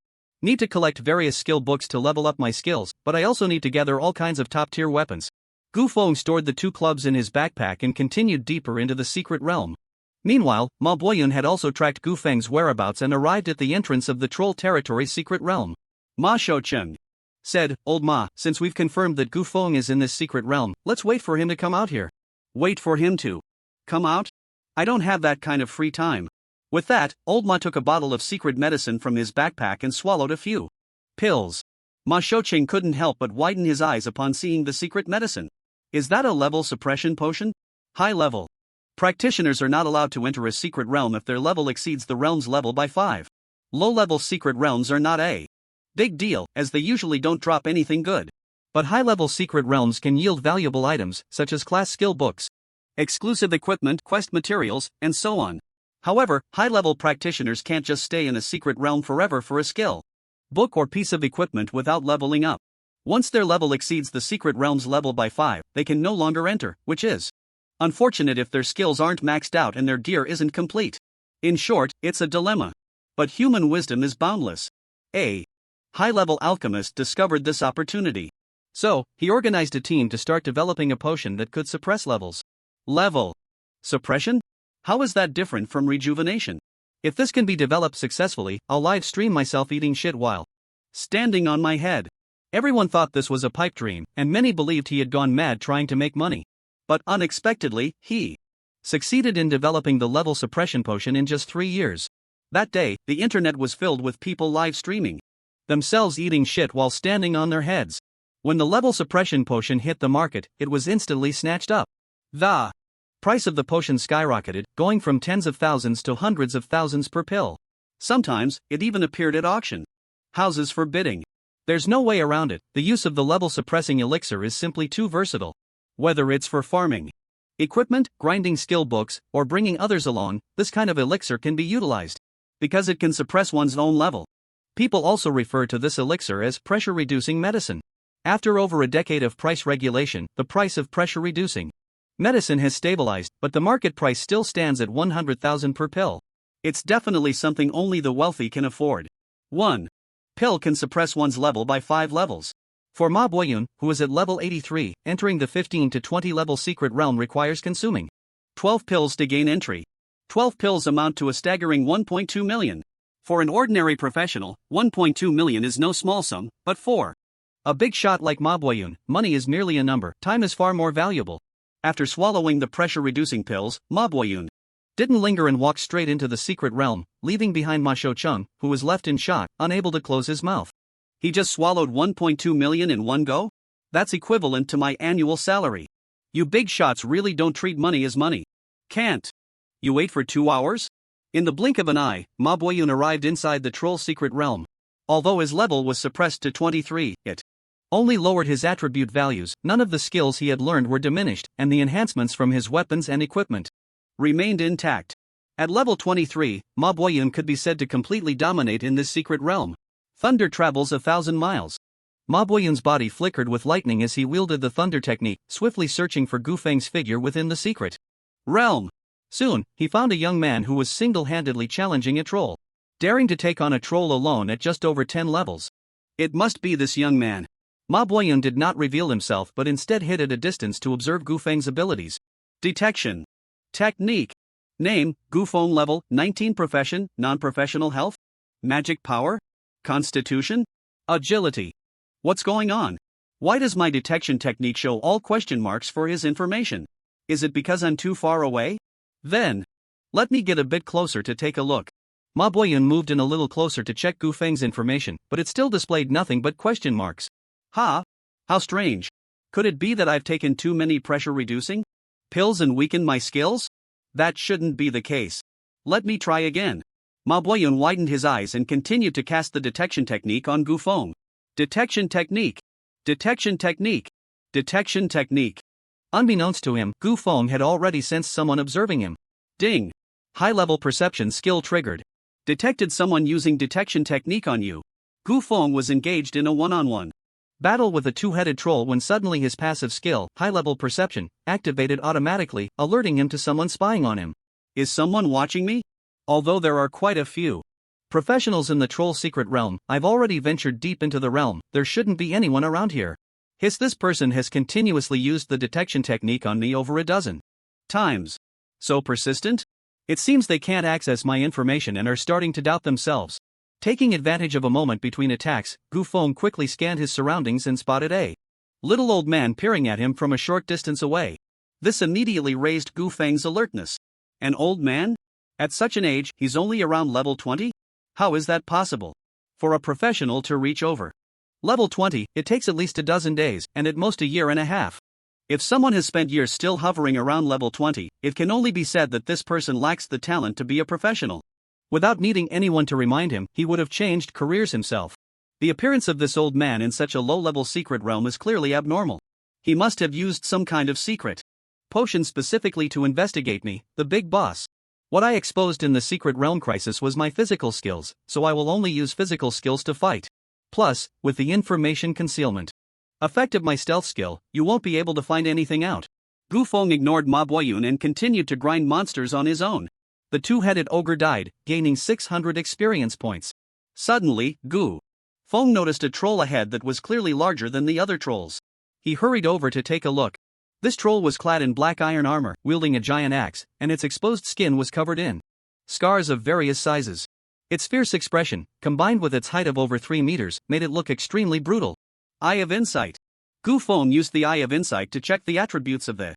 need to collect various skill books to level up my skills, but I also need to gather all kinds of top-tier weapons. Gufeng stored the 2 clubs in his backpack and continued deeper into the secret realm. Meanwhile, Ma Boyun had also tracked Gufeng's whereabouts and arrived at the entrance of the Troll Territory's secret realm. Ma Shoucheng said, "Old Ma, since we've confirmed that Gufeng is in this secret realm, let's wait for him to come out here." Wait for him to come out? I don't have that kind of free time. With that, Old Ma took a bottle of secret medicine from his backpack and swallowed a few pills. Ma Shoucheng couldn't help but widen his eyes upon seeing the secret medicine. Is that a level suppression potion? High level practitioners are not allowed to enter a secret realm if their level exceeds the realm's level by 5. Low-level secret realms are not a big deal, as they usually don't drop anything good. But high-level secret realms can yield valuable items, such as class skill books, exclusive equipment, quest materials, and so on. However, high-level practitioners can't just stay in a secret realm forever for a skill book or piece of equipment without leveling up. Once their level exceeds the secret realm's level by 5, they can no longer enter, which is Unfortunate if their skills aren't maxed out and their gear isn't complete. In short, it's a dilemma. But human wisdom is boundless. A high-level alchemist discovered this opportunity. So, he organized a team to start developing a potion that could suppress levels. Level suppression? How is that different from rejuvenation? If this can be developed successfully, I'll live stream myself eating shit while standing on my head. Everyone thought this was a pipe dream, and many believed he had gone mad trying to make money. But unexpectedly, he succeeded in developing the level suppression potion in just 3 years. That day, the internet was filled with people live streaming themselves eating shit while standing on their heads. When the level suppression potion hit the market, it was instantly snatched up. The price of the potion skyrocketed, going from tens of thousands to hundreds of thousands per pill. Sometimes, it even appeared at auction houses for bidding. There's no way around it, the use of the level suppressing elixir is simply too versatile. Whether it's for farming equipment, grinding skill books, or bringing others along, this kind of elixir can be utilized. Because it can suppress one's own level. People also refer to this elixir as pressure-reducing medicine. After over a decade of price regulation, the price of pressure-reducing medicine has stabilized, but the market price still stands at 100,000 per pill. It's definitely something only the wealthy can afford. 1 pill can suppress one's level by 5 levels. For Ma Boyun, who is at level 83, entering the 15 to 20 level secret realm requires consuming 12 pills to gain entry. 12 pills amount to a staggering 1.2 million. For an ordinary professional, 1.2 million is no small sum, but for a big shot like Ma Boyun, money is merely a number, time is far more valuable. After swallowing the pressure-reducing pills, Ma Boyun didn't linger and walked straight into the secret realm, leaving behind Ma Shoucheng, who was left in shock, unable to close his mouth. He just swallowed 1.2 million in one go? That's equivalent to my annual salary. You big shots really don't treat money as money. Can't you wait for 2 hours? In the blink of an eye, Ma Boyun arrived inside the troll secret realm. Although his level was suppressed to 23, it only lowered his attribute values, none of the skills he had learned were diminished, and the enhancements from his weapons and equipment remained intact. At level 23, Ma Boyun could be said to completely dominate in this secret realm. Thunder travels 1,000 miles. Ma Boyun's body flickered with lightning as he wielded the thunder technique, swiftly searching for Gu Feng's figure within the secret realm. Soon, he found a young man who was single-handedly challenging a troll, daring to take on a troll alone at just over 10 levels. It must be this young man. Ma Boyun did not reveal himself but instead hid at a distance to observe Gu Feng's abilities. Detection technique. Name, Gu Feng level, 19 profession, non-professional health, magic power, constitution, agility. What's going on? Why does my detection technique show all question marks for his information? Is it because I'm too far away? Then, let me get a bit closer to take a look. Ma Boyun moved in a little closer to check Gu Feng's information, but it still displayed nothing but question marks. Ha! How strange. Could it be that I've taken too many pressure-reducing pills and weakened my skills? That shouldn't be the case. Let me try again. Ma Boyun widened his eyes and continued to cast the detection technique on Gu Feng. Detection technique. Detection technique. Detection technique. Unbeknownst to him, Gu Feng had already sensed someone observing him. Ding! High-level perception skill triggered. Detected someone using detection technique on you. Gu Feng was engaged in a one-on-one battle with a two-headed troll when suddenly his passive skill, high-level perception, activated automatically, alerting him to someone spying on him. Is someone watching me? Although there are quite a few professionals in the troll secret realm, I've already ventured deep into the realm, there shouldn't be anyone around here. This person has continuously used the detection technique on me over a dozen times. So persistent? It seems they can't access my information and are starting to doubt themselves. Taking advantage of a moment between attacks, Gu Feng quickly scanned his surroundings and spotted a little old man peering at him from a short distance away. This immediately raised Gu Feng's alertness. An old man? At such an age, he's only around level 20? How is that possible? For a professional to reach over level 20, it takes at least a dozen days, and at most a year and a half. If someone has spent years still hovering around level 20, it can only be said that this person lacks the talent to be a professional. Without needing anyone to remind him, he would have changed careers himself. The appearance of this old man in such a low-level secret realm is clearly abnormal. He must have used some kind of secret potion specifically to investigate me, the big boss. What I exposed in the secret realm crisis was my physical skills, so I will only use physical skills to fight. Plus, with the information concealment effect of my stealth skill, you won't be able to find anything out. Gu Feng ignored Ma Boyun and continued to grind monsters on his own. The two-headed ogre died, gaining 600 experience points. Suddenly, Gu Feng noticed a troll ahead that was clearly larger than the other trolls. He hurried over to take a look. This troll was clad in black iron armor, wielding a giant axe, and its exposed skin was covered in scars of various sizes. Its fierce expression, combined with its height of over 3 meters, made it look extremely brutal. Eye of Insight. Gu Feng used the Eye of Insight to check the attributes of the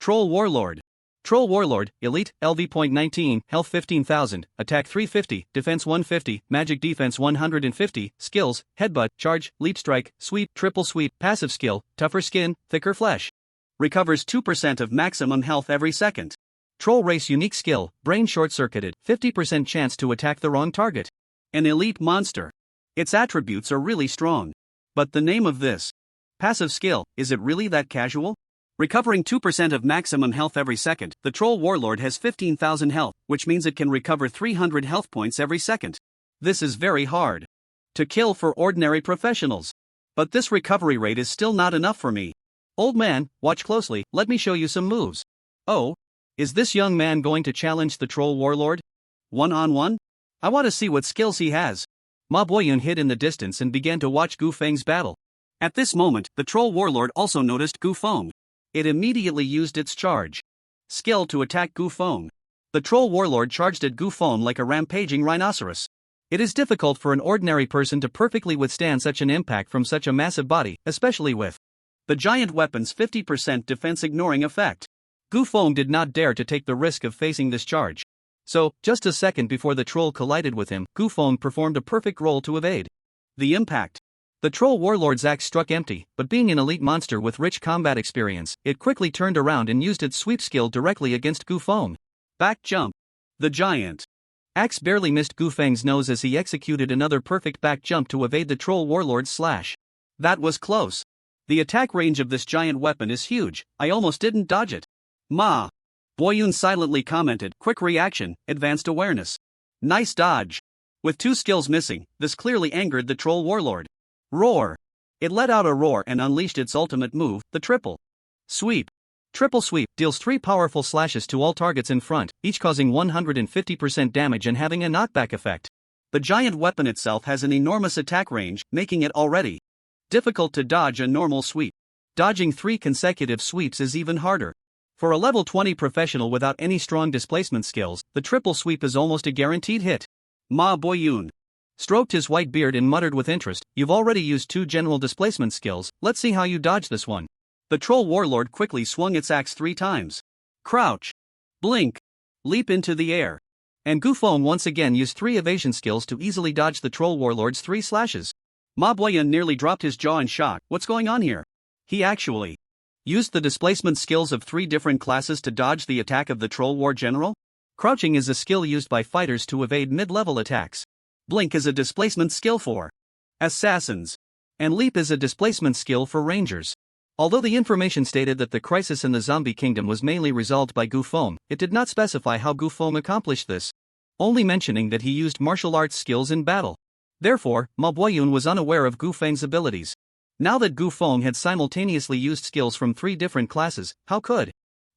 Troll Warlord. Troll Warlord, Elite, LV.19, Health 15,000, Attack 350, Defense 150, Magic Defense 150, Skills, Headbutt, Charge, Leap Strike, Sweep, Triple Sweep, Passive Skill, Tougher Skin, Thicker Flesh. Recovers 2% of maximum health every second. Troll Race Unique Skill, Brain Short-Circuited, 50% chance to attack the wrong target. An elite monster. Its attributes are really strong. But the name of this passive skill, is it really that casual? Recovering 2% of maximum health every second, the Troll Warlord has 15,000 health, which means it can recover 300 health points every second. This is very hard to kill for ordinary professionals. But this recovery rate is still not enough for me. Old man, watch closely, let me show you some moves. Oh? Is this young man going to challenge the Troll Warlord? One-on-one? I want to see what skills he has. Ma Boyun hid in the distance and began to watch Gu Feng's battle. At this moment, the Troll Warlord also noticed Gu Feng. It immediately used its charge skill to attack Gu Feng. The Troll Warlord charged at Gu Feng like a rampaging rhinoceros. It is difficult for an ordinary person to perfectly withstand such an impact from such a massive body, especially with the giant weapon's 50% defense-ignoring effect. Gu Feng did not dare to take the risk of facing this charge. So, just a second before the troll collided with him, Gu Feng performed a perfect roll to evade the impact. The Troll Warlord's axe struck empty, but being an elite monster with rich combat experience, it quickly turned around and used its sweep skill directly against Gu Feng. Back jump. The giant axe barely missed Gu Feng's nose as he executed another perfect back jump to evade the Troll Warlord's slash. That was close. The attack range of this giant weapon is huge, I almost didn't dodge it. Ma Boyun silently commented, quick reaction, advanced awareness. Nice dodge. With 2 skills missing, this clearly angered the Troll Warlord. Roar. It let out a roar and unleashed its ultimate move, the Triple Sweep. Triple Sweep deals 3 powerful slashes to all targets in front, each causing 150% damage and having a knockback effect. The giant weapon itself has an enormous attack range, making it already difficult to dodge a normal sweep. Dodging 3 consecutive sweeps is even harder. For a level 20 professional without any strong displacement skills, the triple sweep is almost a guaranteed hit. Ma Boyun stroked his white beard and muttered with interest, you've already used 2 general displacement skills, let's see how you dodge this one. The Troll Warlord quickly swung its axe 3 times. Crouch. Blink. Leap into the air. And Gu Feng once again used 3 evasion skills to easily dodge the Troll Warlord's 3 slashes. Ma Boyun nearly dropped his jaw in shock, what's going on here? He actually used the displacement skills of 3 different classes to dodge the attack of the Troll War General? Crouching is a skill used by fighters to evade mid-level attacks. Blink is a displacement skill for assassins. And Leap is a displacement skill for rangers. Although the information stated that the crisis in the zombie kingdom was mainly resolved by Gu Feng, it did not specify how Gu Feng accomplished this, only mentioning that he used martial arts skills in battle. Therefore, Ma Boyun was unaware of Gu Feng's abilities. Now that Gu Feng had simultaneously used skills from 3 different classes, how could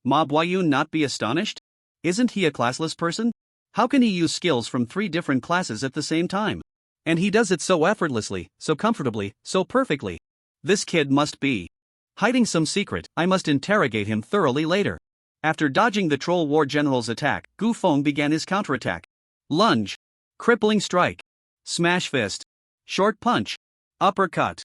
Ma Boyun not be astonished? Isn't he a classless person? How can he use skills from 3 different classes at the same time? And he does it so effortlessly, so comfortably, so perfectly. This kid must be hiding some secret, I must interrogate him thoroughly later. After dodging the Troll War General's attack, Gu Feng began his counterattack. Lunge. Crippling strike. Smash fist. Short punch. Uppercut.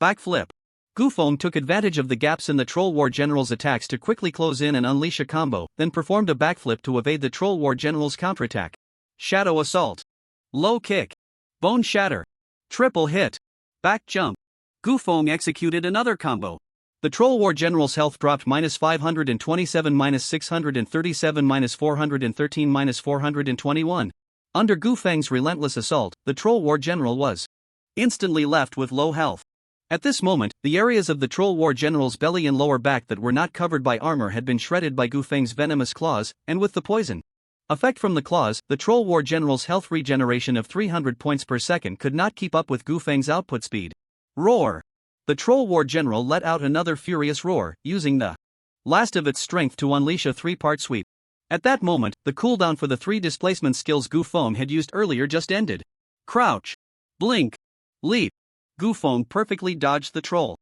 Backflip. Gu Feng took advantage of the gaps in the Troll War General's attacks to quickly close in and unleash a combo, then performed a backflip to evade the Troll War General's counterattack. Shadow assault. Low kick. Bone shatter. Triple hit. Back jump. Gu Feng executed another combo. The Troll War General's health dropped -527, -637, -413, -421. Under Gu Feng's relentless assault, the Troll War General was instantly left with low health. At this moment, the areas of the Troll War General's belly and lower back that were not covered by armor had been shredded by Gu Feng's venomous claws, and with the poison effect from the claws, the Troll War General's health regeneration of 300 points per second could not keep up with Gu Feng's output speed. Roar! The Troll War General let out another furious roar, using the last of its strength to unleash a 3-part sweep. At that moment, the cooldown for the 3 displacement skills Gu Feng had used earlier just ended. Crouch, blink, leap. Gu Feng perfectly dodged the troll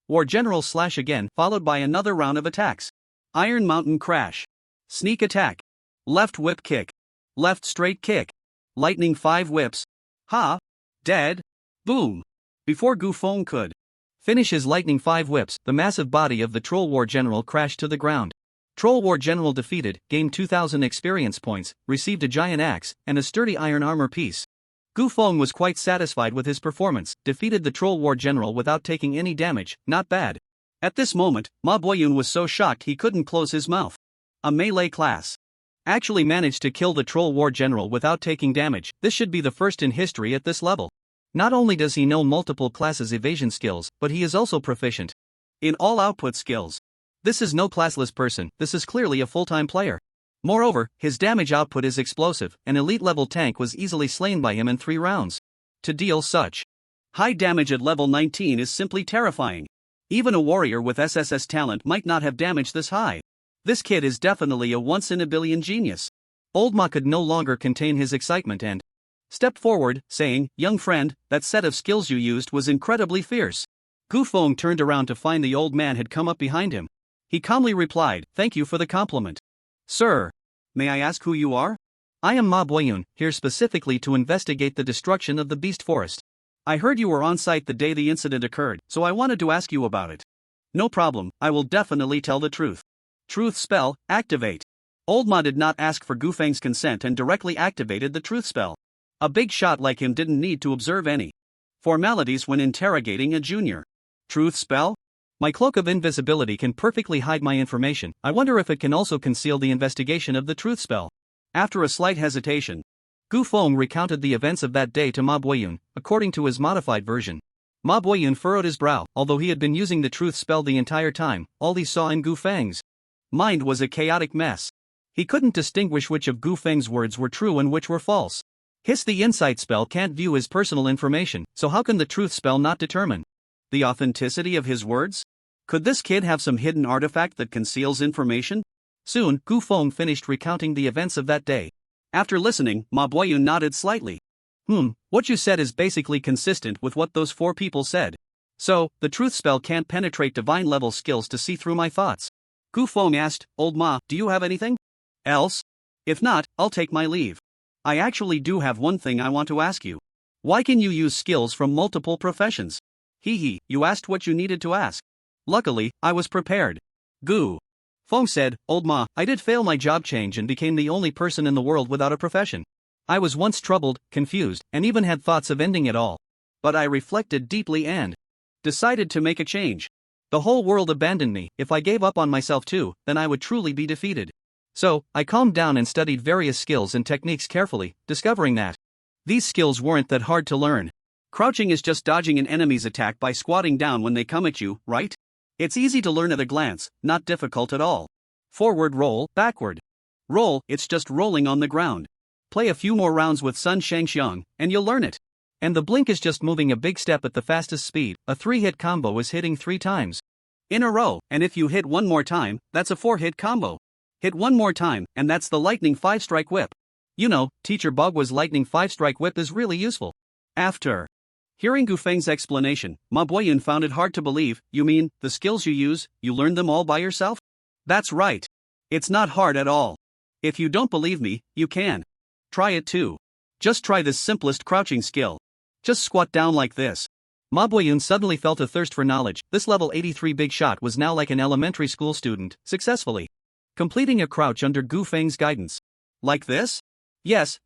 War General slash again, followed by another round of attacks. Iron Mountain Crash, sneak attack, left whip kick, left straight kick, lightning 5 whips. Ha! Dead! Boom! Before Gu Feng could finish his lightning 5 whips, the massive body of the Troll War General crashed to the ground. Troll War General defeated, gained 2,000 experience points, received a giant axe, and a sturdy iron armor piece. Gu Feng was quite satisfied with his performance, defeated the Troll War General without taking any damage, not bad. At this moment, Ma Boyun was so shocked he couldn't close his mouth. A melee class actually managed to kill the Troll War General without taking damage. This should be the first in history at this level. Not only does he know multiple classes' evasion skills, but he is also proficient in all output skills. This is no classless person, this is clearly a full-time player. Moreover, his damage output is explosive, an elite-level tank was easily slain by him in 3 rounds. To deal such high damage at level 19 is simply terrifying. Even a warrior with SSS talent might not have damage this high. This kid is definitely a once-in-a-billion genius. Old Ma could no longer contain his excitement and stepped forward, saying, "Young friend, that set of skills you used was incredibly fierce." Gu Feng turned around to find the old man had come up behind him. He calmly replied, "Thank you for the compliment. Sir, may I ask who you are?" "I am Ma Boyun, here specifically to investigate the destruction of the beast forest. I heard you were on site the day the incident occurred, so I wanted to ask you about it." "No problem, I will definitely tell the truth." Truth spell, activate. Old Ma did not ask for Gu Feng's consent and directly activated the truth spell. A big shot like him didn't need to observe any formalities when interrogating a junior. Truth spell? My cloak of invisibility can perfectly hide my information. I wonder if it can also conceal the investigation of the truth spell. After a slight hesitation, Gu Feng recounted the events of that day to Ma Boyun, according to his modified version. Ma Boyun furrowed his brow. Although he had been using the truth spell the entire time, all he saw in Gu Feng's mind was a chaotic mess. He couldn't distinguish which of Gu Feng's words were true and which were false. The insight spell can't view his personal information, so how can the truth spell not determine the authenticity of his words? Could this kid have some hidden artifact that conceals information? Soon, Gu Feng finished recounting the events of that day. After listening, Ma Boyun nodded slightly. What you said is basically consistent with what those 4 people said. So, the truth spell can't penetrate divine-level skills to see through my thoughts. Gu Feng asked, "Old Ma, do you have anything else? If not, I'll take my leave. I actually do have one thing I want to ask you. Why can you use skills from multiple professions?" Hee, you asked what you needed to ask. Luckily, I was prepared. Gu Feng said, "Old Ma, I did fail my job change and became the only person in the world without a profession. I was once troubled, confused, and even had thoughts of ending it all. But I reflected deeply and decided to make a change. The whole world abandoned me. If I gave up on myself too, then I would truly be defeated. So, I calmed down and studied various skills and techniques carefully, discovering that these skills weren't that hard to learn. Crouching is just dodging an enemy's attack by squatting down when they come at you, right? It's easy to learn at a glance, not difficult at all. Forward roll, backward roll, it's just rolling on the ground. Play a few more rounds with Sun Shangxiang, and you'll learn it. And the blink is just moving a big step at the fastest speed. A 3-hit combo is hitting 3 times in a row, and if you hit one more time, that's a 4-hit combo. Hit one more time, and that's the lightning 5-strike whip. You know, Teacher Bagwa's lightning 5-strike whip is really useful. After hearing Gu Feng's explanation, Ma Boyun found it hard to believe. "You mean, the skills you use, you learned them all by yourself?" "That's right. It's not hard at all. If you don't believe me, you can try it too. Just try this simplest crouching skill. Just squat down like this." Ma Boyun suddenly felt a thirst for knowledge. This level 83 big shot was now like an elementary school student, successfully completing a crouch under Gu Feng's guidance. "Like this?" Yes.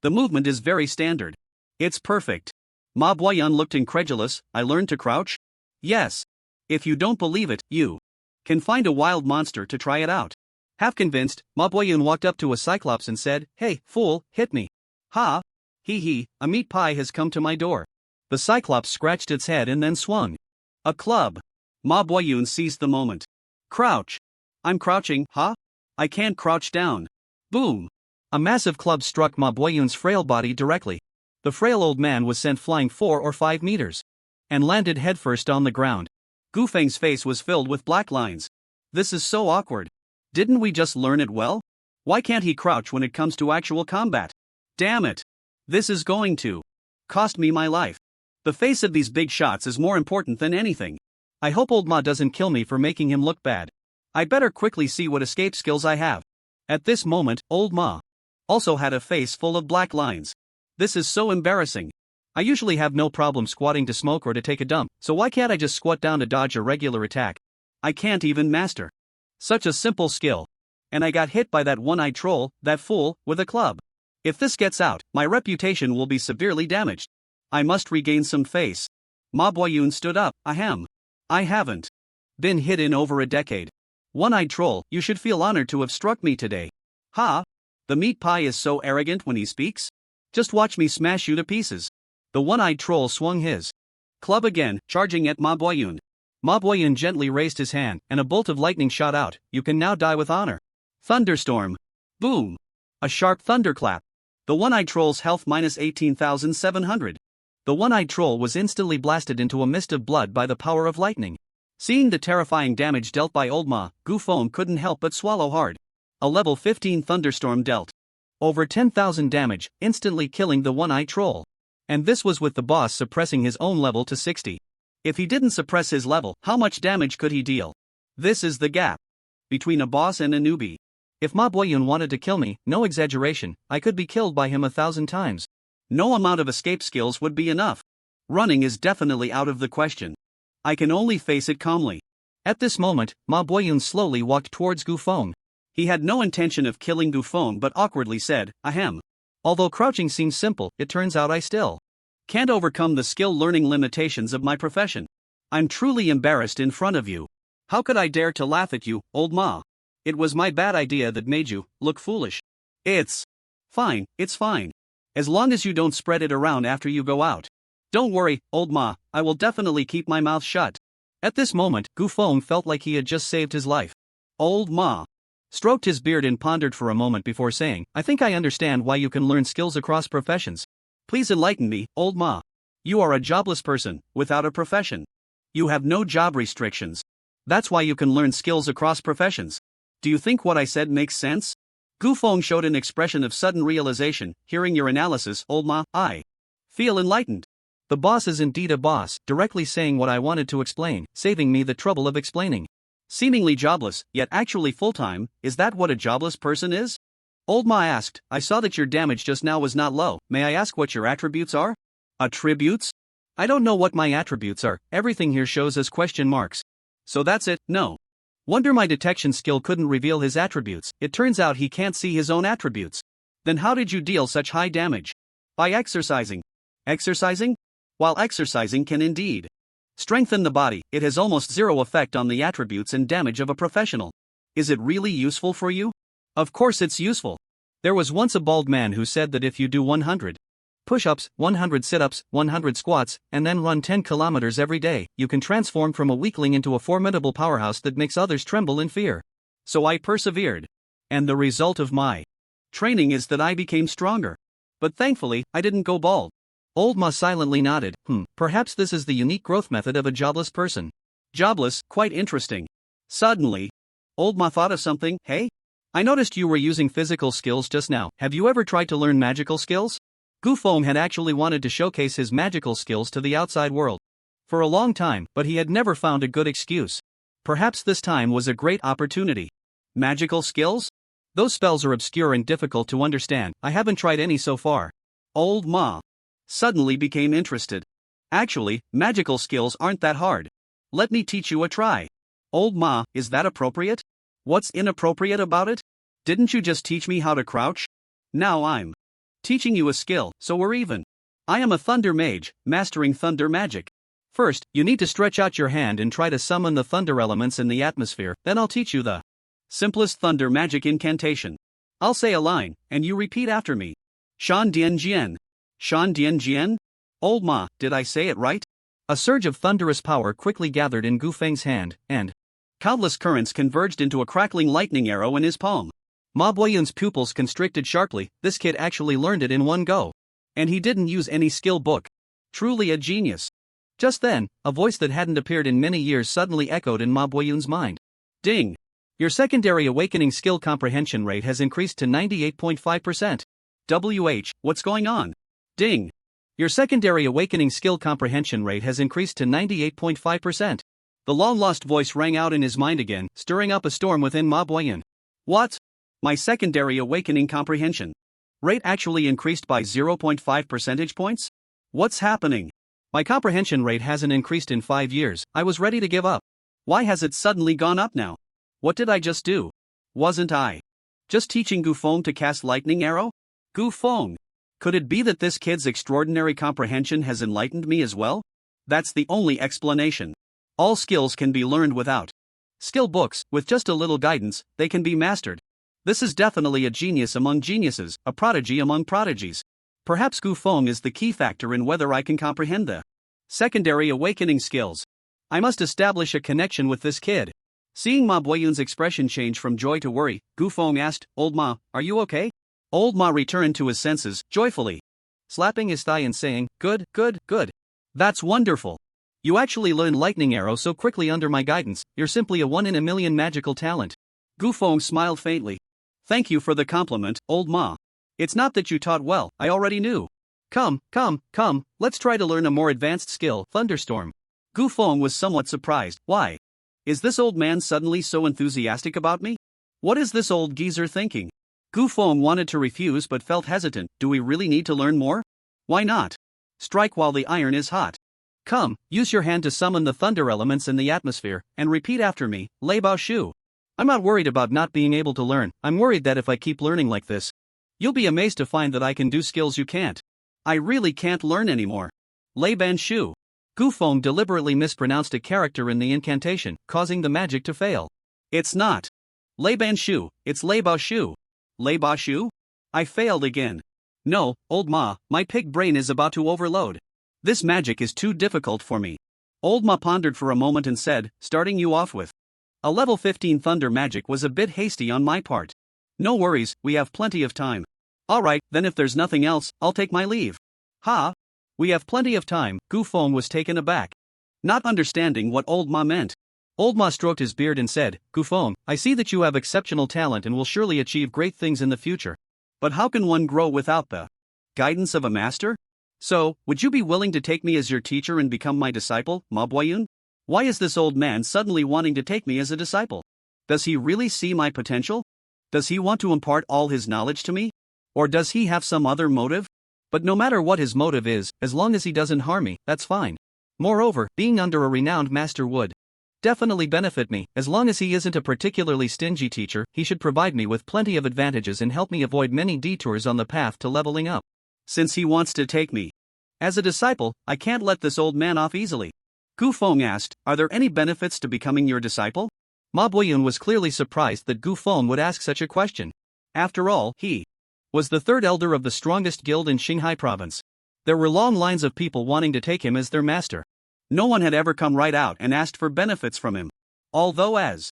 The movement is very standard. It's perfect." Ma Boyun looked incredulous. "I learned to crouch?" "Yes. If you don't believe it, you can find a wild monster to try it out." Half convinced, Ma Boyun walked up to a cyclops and said, "Hey, fool, hit me." "Ha? Hee, a meat pie has come to my door." The cyclops scratched its head and then swung a club. Ma Boyun seized the moment. "Crouch." "I'm crouching, huh? I can't crouch down." Boom. A massive club struck Ma Boyun's frail body directly. The frail old man was sent flying 4 or 5 meters and landed headfirst on the ground. Gu Feng's face was filled with black lines. This is so awkward. Didn't we just learn it well? Why can't he crouch when it comes to actual combat? Damn it. This is going to cost me my life. The face of these big shots is more important than anything. I hope old Ma doesn't kill me for making him look bad. I better quickly see what escape skills I have. At this moment, old Ma also had a face full of black lines. This is so embarrassing. I usually have no problem squatting to smoke or to take a dump, so why can't I just squat down to dodge a regular attack? I can't even master such a simple skill. And I got hit by that one-eyed troll, that fool, with a club. If this gets out, my reputation will be severely damaged. I must regain some face. Ma Boyun stood up. Ahem. I haven't been hit in over a decade. One-eyed troll, you should feel honored to have struck me today. Ha! The meat pie is so arrogant when he speaks. Just watch me smash you to pieces. The one-eyed troll swung his club again, charging at Ma Boyun. Ma Boyun gently raised his hand, and a bolt of lightning shot out. You can now die with honor. Thunderstorm. Boom. A sharp thunderclap. The one-eyed troll's health minus 18,700. The one-eyed troll was instantly blasted into a mist of blood by the power of lightning. Seeing the terrifying damage dealt by old Ma, Gu Feng couldn't help but swallow hard. A level 15 thunderstorm dealt over 10,000 damage, instantly killing the one-eyed troll. And this was with the boss suppressing his own level to 60. If he didn't suppress his level, how much damage could he deal? This is the gap between a boss and a newbie. If Ma Boyun wanted to kill me, no exaggeration, I could be killed by him 1,000 times. No amount of escape skills would be enough. Running is definitely out of the question. I can only face it calmly. At this moment, Ma Boyun slowly walked towards Gu Feng. He had no intention of killing Gu Feng but awkwardly said, ahem. Although crouching seems simple, it turns out I still can't overcome the skill learning limitations of my profession. I'm truly embarrassed in front of you. How could I dare to laugh at you, old Ma? It was my bad idea that made you look foolish. It's fine, it's fine. As long as you don't spread it around after you go out. Don't worry, old Ma, I will definitely keep my mouth shut. At this moment, Gu Feng felt like he had just saved his life. Old Ma stroked his beard and pondered for a moment before saying, I think I understand why you can learn skills across professions. Please enlighten me, old Ma. You are a jobless person, without a profession. You have no job restrictions. That's why you can learn skills across professions. Do you think what I said makes sense? Gu Feng showed an expression of sudden realization. Hearing your analysis, old Ma, I feel enlightened. The boss is indeed a boss, directly saying what I wanted to explain, saving me the trouble of explaining. Seemingly jobless, yet actually full-time, is that what a jobless person is? Old Ma asked, I saw that your damage just now was not low, may I ask what your attributes are? Attributes? I don't know what my attributes are, everything here shows as question marks. So that's it, no. Wonder my detection skill couldn't reveal his attributes, it turns out he can't see his own attributes. Then how did you deal such high damage? By exercising. Exercising? While exercising can indeed strengthen the body, it has almost zero effect on the attributes and damage of a professional. Is it really useful for you? Of course it's useful. There was once a bald man who said that if you do 100 push-ups, 100 sit-ups, 100 squats, and then run 10 kilometers every day, you can transform from a weakling into a formidable powerhouse that makes others tremble in fear. So I persevered. And the result of my training is that I became stronger. But thankfully, I didn't go bald. Old Ma silently nodded. Perhaps this is the unique growth method of a jobless person. Jobless, quite interesting. Suddenly, Old Ma thought of something. Hey? I noticed you were using physical skills just now. Have you ever tried to learn magical skills? Gu Feng had actually wanted to showcase his magical skills to the outside world for a long time, but he had never found a good excuse. Perhaps this time was a great opportunity. Magical skills? Those spells are obscure and difficult to understand. I haven't tried any so far. Old Ma suddenly became interested. Actually, magical skills aren't that hard. Let me teach you a try. Old Ma, is that appropriate? What's inappropriate about it? Didn't you just teach me how to crouch? Now I'm teaching you a skill, so we're even. I am a thunder mage, mastering thunder magic. First, you need to stretch out your hand and try to summon the thunder elements in the atmosphere, then I'll teach you the simplest thunder magic incantation. I'll say a line, and you repeat after me. Shan Dian Jian. Shan Dian Jian? Old Ma, did I say it right? A surge of thunderous power quickly gathered in Gu Feng's hand, and countless currents converged into a crackling lightning arrow in his palm. Ma Boyun's pupils constricted sharply. This kid actually learned it in one go. And he didn't use any skill book. Truly a genius. Just then, a voice that hadn't appeared in many years suddenly echoed in Ma Boyun's mind. Ding! Your secondary awakening skill comprehension rate has increased to 98.5%. What's going on? Ding! Your secondary awakening skill comprehension rate has increased to 98.5%. The long-lost voice rang out in his mind again, stirring up a storm within Ma Boyan. What? My secondary awakening comprehension rate actually increased by 0.5 percentage points? What's happening? My comprehension rate hasn't increased in 5 years. I was ready to give up. Why has it suddenly gone up now? What did I just do? Wasn't I just teaching Gufeng to cast lightning arrow? Gufeng! Could it be that this kid's extraordinary comprehension has enlightened me as well? That's the only explanation. All skills can be learned without skill books. With just a little guidance, they can be mastered. This is definitely a genius among geniuses, a prodigy among prodigies. Perhaps Gufeng is the key factor in whether I can comprehend the secondary awakening skills. I must establish a connection with this kid. Seeing Ma Boyun's expression change from joy to worry, Gufeng asked, "Old Ma, are you okay?" Old Ma returned to his senses, joyfully, slapping his thigh and saying, "Good, good, good. That's wonderful. You actually learned lightning arrow so quickly under my guidance. You're simply a one-in-a-million magical talent." Gufeng smiled faintly. "Thank you for the compliment, Old Ma. It's not that you taught well, I already knew. Come, let's try to learn a more advanced skill, Thunderstorm." Gufeng was somewhat surprised. Why? Is this old man suddenly so enthusiastic about me? What is this old geezer thinking? Gufeng wanted to refuse but felt hesitant. Do we really need to learn more? Why not? Strike while the iron is hot. Come, use your hand to summon the thunder elements in the atmosphere, and repeat after me, Lei Bao Shu. I'm not worried about not being able to learn. I'm worried that if I keep learning like this, you'll be amazed to find that I can do skills you can't. I really can't learn anymore. Lei Ban Shu. Gufeng deliberately mispronounced a character in the incantation, causing the magic to fail. It's not Lei Ban Shu, it's Lei Bao Shu. Lei Bao Shu? I failed again. No, Old Ma, my pig brain is about to overload. This magic is too difficult for me. Old Ma pondered for a moment and said, starting you off with a level 15 thunder magic was a bit hasty on my part. No worries, we have plenty of time. Alright, then if there's nothing else, I'll take my leave. Ha? We have plenty of time. Gufeng was taken aback, not understanding what Old Ma meant. Old Ma stroked his beard and said, Gufeng, I see that you have exceptional talent and will surely achieve great things in the future. But how can one grow without the guidance of a master? So, would you be willing to take me as your teacher and become my disciple, Ma Boyun? Why is this old man suddenly wanting to take me as a disciple? Does he really see my potential? Does he want to impart all his knowledge to me? Or does he have some other motive? But no matter what his motive is, as long as he doesn't harm me, that's fine. Moreover, being under a renowned master would definitely benefit me. As long as he isn't a particularly stingy teacher, he should provide me with plenty of advantages and help me avoid many detours on the path to leveling up. Since he wants to take me as a disciple, I can't let this old man off easily. Gufeng asked, are there any benefits to becoming your disciple? Ma Boyun was clearly surprised that Gufeng would ask such a question. After all, he was the third elder of the strongest guild in Qinghai province. There were long lines of people wanting to take him as their master. No one had ever come right out and asked for benefits from him. Although as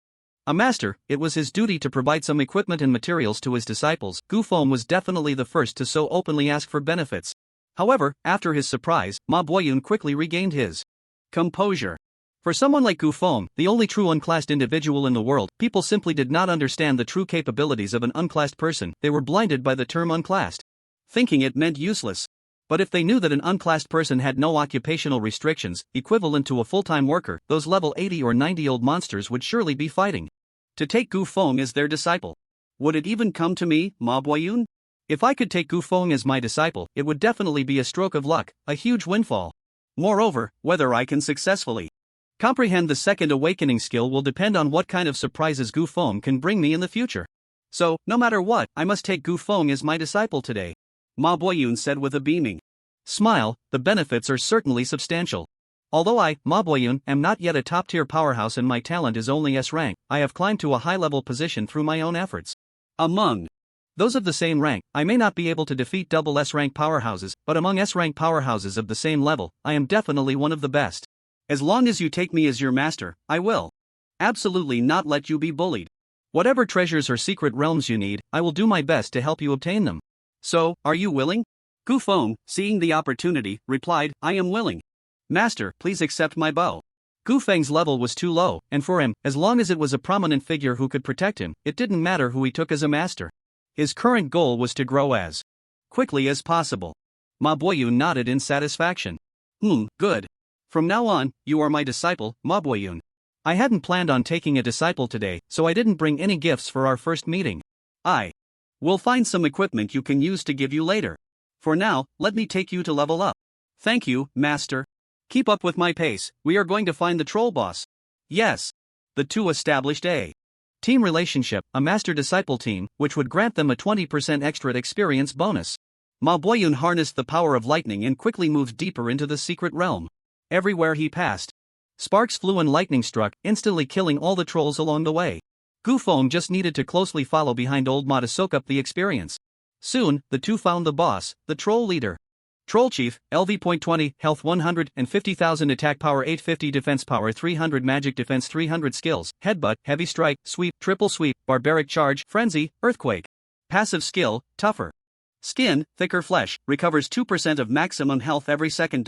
a master, it was his duty to provide some equipment and materials to his disciples, Gufeng was definitely the first to so openly ask for benefits. However, after his surprise, Ma Boyun quickly regained his composure. For someone like Gufeng, the only true unclassed individual in the world, people simply did not understand the true capabilities of an unclassed person. They were blinded by the term unclassed, thinking it meant useless. But if they knew that an unclassed person had no occupational restrictions, equivalent to a full-time worker, those level 80 or 90-old monsters would surely be fighting to take Gufeng as their disciple. Would it even come to me, Ma Boyun? If I could take Gufeng as my disciple, it would definitely be a stroke of luck, a huge windfall. Moreover, whether I can successfully comprehend the second awakening skill will depend on what kind of surprises Gufeng can bring me in the future. So, no matter what, I must take Gufeng as my disciple today. Ma Boyun said with a beaming smile, the benefits are certainly substantial. Although I, Ma Boyun, am not yet a top-tier powerhouse and my talent is only S rank, I have climbed to a high-level position through my own efforts. Among those of the same rank, I may not be able to defeat double S rank powerhouses, but among S rank powerhouses of the same level, I am definitely one of the best. As long as you take me as your master, I will absolutely not let you be bullied. Whatever treasures or secret realms you need, I will do my best to help you obtain them. So, are you willing? Gufeng, seeing the opportunity, replied, I am willing. Master, please accept my bow. Gu Feng's level was too low, and for him, as long as it was a prominent figure who could protect him, it didn't matter who he took as a master. His current goal was to grow as quickly as possible. Ma Boyun nodded in satisfaction. Good. From now on, you are my disciple, Ma Boyun. I hadn't planned on taking a disciple today, so I didn't bring any gifts for our first meeting. We'll find some equipment you can use to give you later. For now, let me take you to level up. Thank you, Master. Keep up with my pace, we are going to find the troll boss. Yes. The two established a team relationship, a master-disciple team, which would grant them a 20% extra experience bonus. Ma Boyun harnessed the power of lightning and quickly moved deeper into the secret realm. Everywhere he passed, sparks flew and lightning struck, instantly killing all the trolls along the way. Gu Feng just needed to closely follow behind old Ma to soak up the experience. Soon, the two found the boss, the troll leader. Troll Chief, LV.20, Health 150,000, Attack Power 850, Defense Power 300, Magic Defense 300, Skills, Headbutt, Heavy Strike, Sweep, Triple Sweep, Barbaric Charge, Frenzy, Earthquake. Passive Skill, Tougher Skin, Thicker Flesh, recovers 2% of maximum health every second.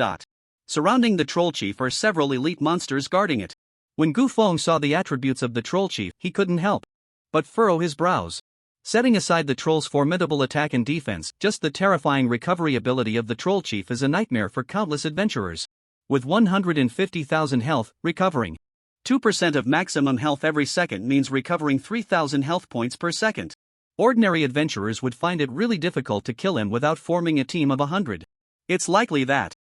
Surrounding the Troll Chief are several elite monsters guarding it. When Gu Feng saw the attributes of the Troll Chief, he couldn't help but furrow his brows. Setting aside the troll's formidable attack and defense, just the terrifying recovery ability of the Troll Chief is a nightmare for countless adventurers. With 150,000 health, recovering 2% of maximum health every second means recovering 3,000 health points per second. Ordinary adventurers would find it really difficult to kill him without forming a team of 100. It's likely that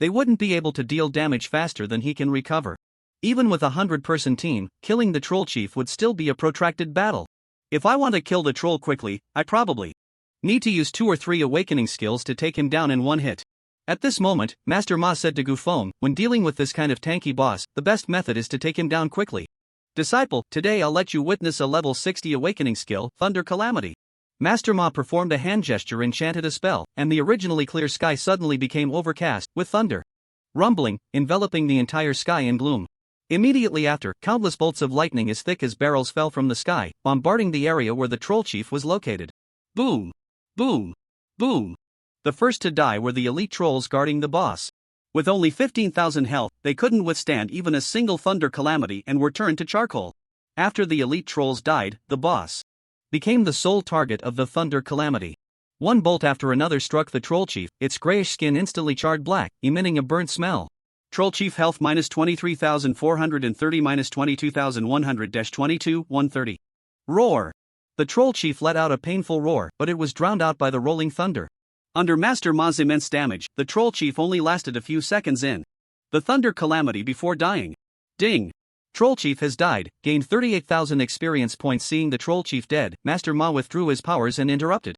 they wouldn't be able to deal damage faster than he can recover. Even with a 100-person team, killing the Troll Chief would still be a protracted battle. If I want to kill the troll quickly, I probably need to use 2 or 3 awakening skills to take him down in one hit. At this moment, Master Ma said to Gu Feng, when dealing with this kind of tanky boss, the best method is to take him down quickly. Disciple, today I'll let you witness a level 60 awakening skill, Thunder Calamity. Master Ma performed a hand gesture and chanted a spell, and the originally clear sky suddenly became overcast, with thunder rumbling, enveloping the entire sky in gloom. Immediately after, countless bolts of lightning as thick as barrels fell from the sky, bombarding the area where the Troll Chief was located. Boom! Boom! Boom! The first to die were the elite trolls guarding the boss. With only 15,000 health, they couldn't withstand even a single thunder calamity and were turned to charcoal. After the elite trolls died, the boss became the sole target of the thunder calamity. One bolt after another struck the Troll Chief, its grayish skin instantly charred black, emitting a burnt smell. Troll Chief health minus 23,430 minus 22,100-22, 130. Roar! The Troll Chief let out a painful roar, but it was drowned out by the rolling thunder. Under Master Ma's immense damage, the Troll Chief only lasted a few seconds in the thunder calamity before dying. Ding! Troll Chief has died, gained 38,000 experience points. Seeing the Troll Chief dead, Master Ma withdrew his powers and interrupted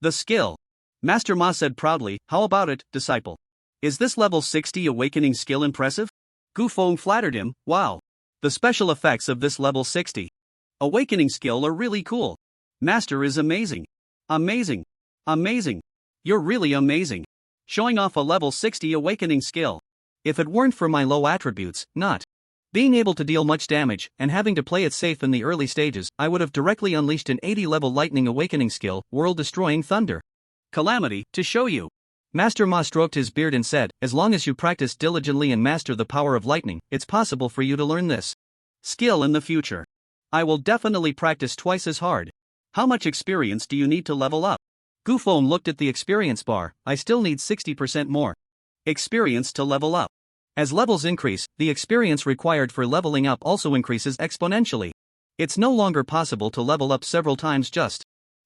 the skill. Master Ma said proudly, how about it, disciple? Is this level 60 awakening skill impressive? Gu Feng flattered him, wow. The special effects of this level 60 awakening skill are really cool. Master is amazing. Amazing. Amazing. You're really amazing. Showing off a level 60 awakening skill. If it weren't for my low attributes, not being able to deal much damage, and having to play it safe in the early stages, I would have directly unleashed an 80-level lightning awakening skill, world-destroying thunder calamity, to show you. Master Ma stroked his beard and said, as long as you practice diligently and master the power of lightning, it's possible for you to learn this skill in the future. I will definitely practice twice as hard. How much experience do you need to level up? Gu Feng looked at the experience bar. I still need 60% more experience to level up. As levels increase, the experience required for leveling up also increases exponentially. It's no longer possible to level up several times just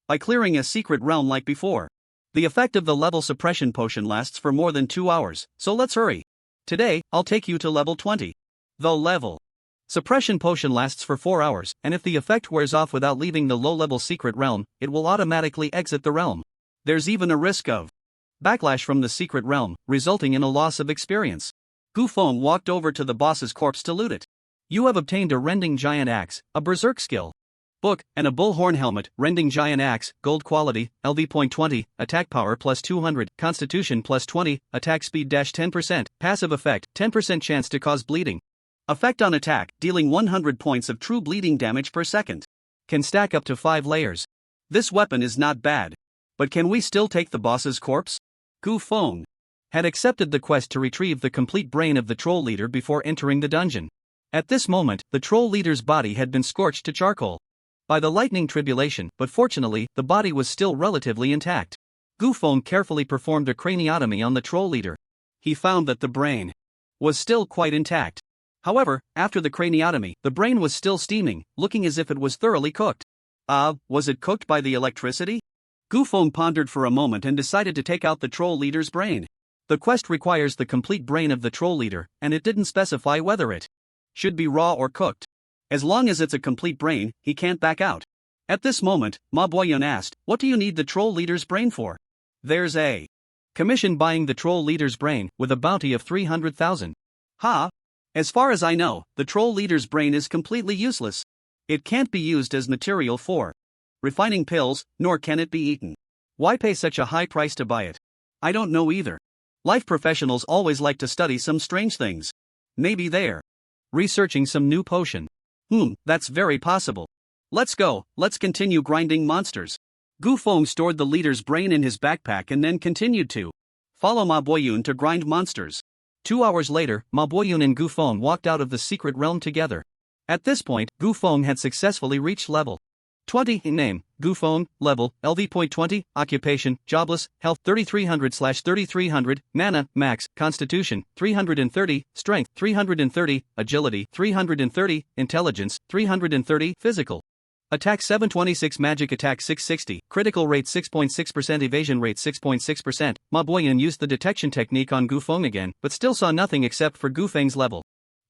by clearing a secret realm like before. The effect of the level suppression potion lasts for more than 2 hours, so let's hurry. Today, I'll take you to level 20. The level suppression potion lasts for 4 hours, and if the effect wears off without leaving the low-level secret realm, it will automatically exit the realm. There's even a risk of backlash from the secret realm, resulting in a loss of experience. Gu Feng walked over to the boss's corpse to loot it. You have obtained a rending giant axe, a berserk skill book, and a bullhorn helmet. Rending giant axe, gold quality, LV.20, attack power plus 200, constitution plus 20, attack speed -10%, passive effect, 10% chance to cause bleeding. Effect on attack, dealing 100 points of true bleeding damage per second. Can stack up to 5 layers. This weapon is not bad. But can we still take the boss's corpse? Gu Feng had accepted the quest to retrieve the complete brain of the troll leader before entering the dungeon. At this moment, the troll leader's body had been scorched to charcoal by the lightning tribulation, but fortunately, the body was still relatively intact. Gufeng carefully performed a craniotomy on the troll leader. He found that the brain was still quite intact. However, after the craniotomy, the brain was still steaming, looking as if it was thoroughly cooked. Was it cooked by the electricity? Gufeng pondered for a moment and decided to take out the troll leader's brain. The quest requires the complete brain of the troll leader, and it didn't specify whether it should be raw or cooked. As long as it's a complete brain, he can't back out. At this moment, Ma Boyun asked, "What do you need the troll leader's brain for?" "There's a commission buying the troll leader's brain, with a bounty of 300,000. Ha! As far as I know, the troll leader's brain is completely useless. It can't be used as material for refining pills, nor can it be eaten. Why pay such a high price to buy it? I don't know either. Life professionals always like to study some strange things. Maybe they're researching some new potion. That's very possible. Let's go, let's continue grinding monsters." Gufeng stored the leader's brain in his backpack and then continued to follow Ma Boyun to grind monsters. 2 hours later, Ma Boyun and Gufeng walked out of the secret realm together. At this point, Gufeng had successfully reached level 20 in name, Gufeng, level, LV.20, occupation, jobless, health 3300/3300, mana, max, constitution, 330, strength, 330, agility, 330, intelligence, 330, physical. Attack 726, magic attack 660, critical rate 6.6%, evasion rate 6.6%. Ma Boyun used the detection technique on Gufeng again, but still saw nothing except for Gufeng's level.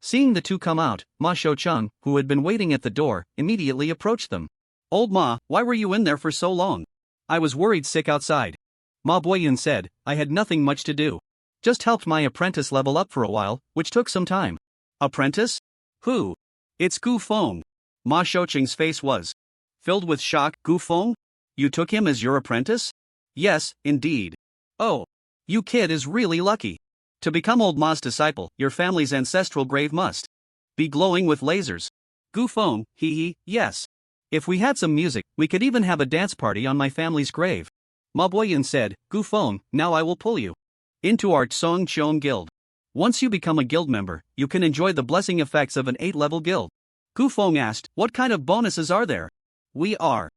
Seeing the two come out, Ma Shoucheng, who had been waiting at the door, immediately approached them. "Old Ma, why were you in there for so long?" "I was worried sick outside." Ma Boyun said, "I had nothing much to do. Just helped my apprentice level up for a while, which took some time." "Apprentice? Who?" "It's Gufeng." Ma Shoucheng's face was filled with shock. "Gufeng? You took him as your apprentice?" "Yes, indeed." "Oh. You kid is really lucky. To become old Ma's disciple, your family's ancestral grave must be glowing with lasers." "Gufeng, yes. If we had some music, we could even have a dance party on my family's grave." Ma Boyun said, "Gufeng, now I will pull you into our Song Cheong guild. Once you become a guild member, you can enjoy the blessing effects of an 8-level guild." Gufeng asked, "What kind of bonuses are there?" "We are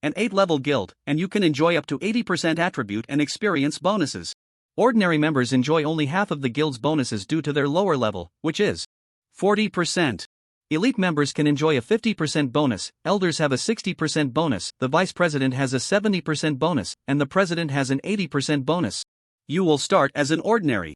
an 8-level guild, and you can enjoy up to 80% attribute and experience bonuses. Ordinary members enjoy only half of the guild's bonuses due to their lower level, which is 40%. Elite members can enjoy a 50% bonus, elders have a 60% bonus, the vice president has a 70% bonus, and the president has an 80% bonus. You will start as an ordinary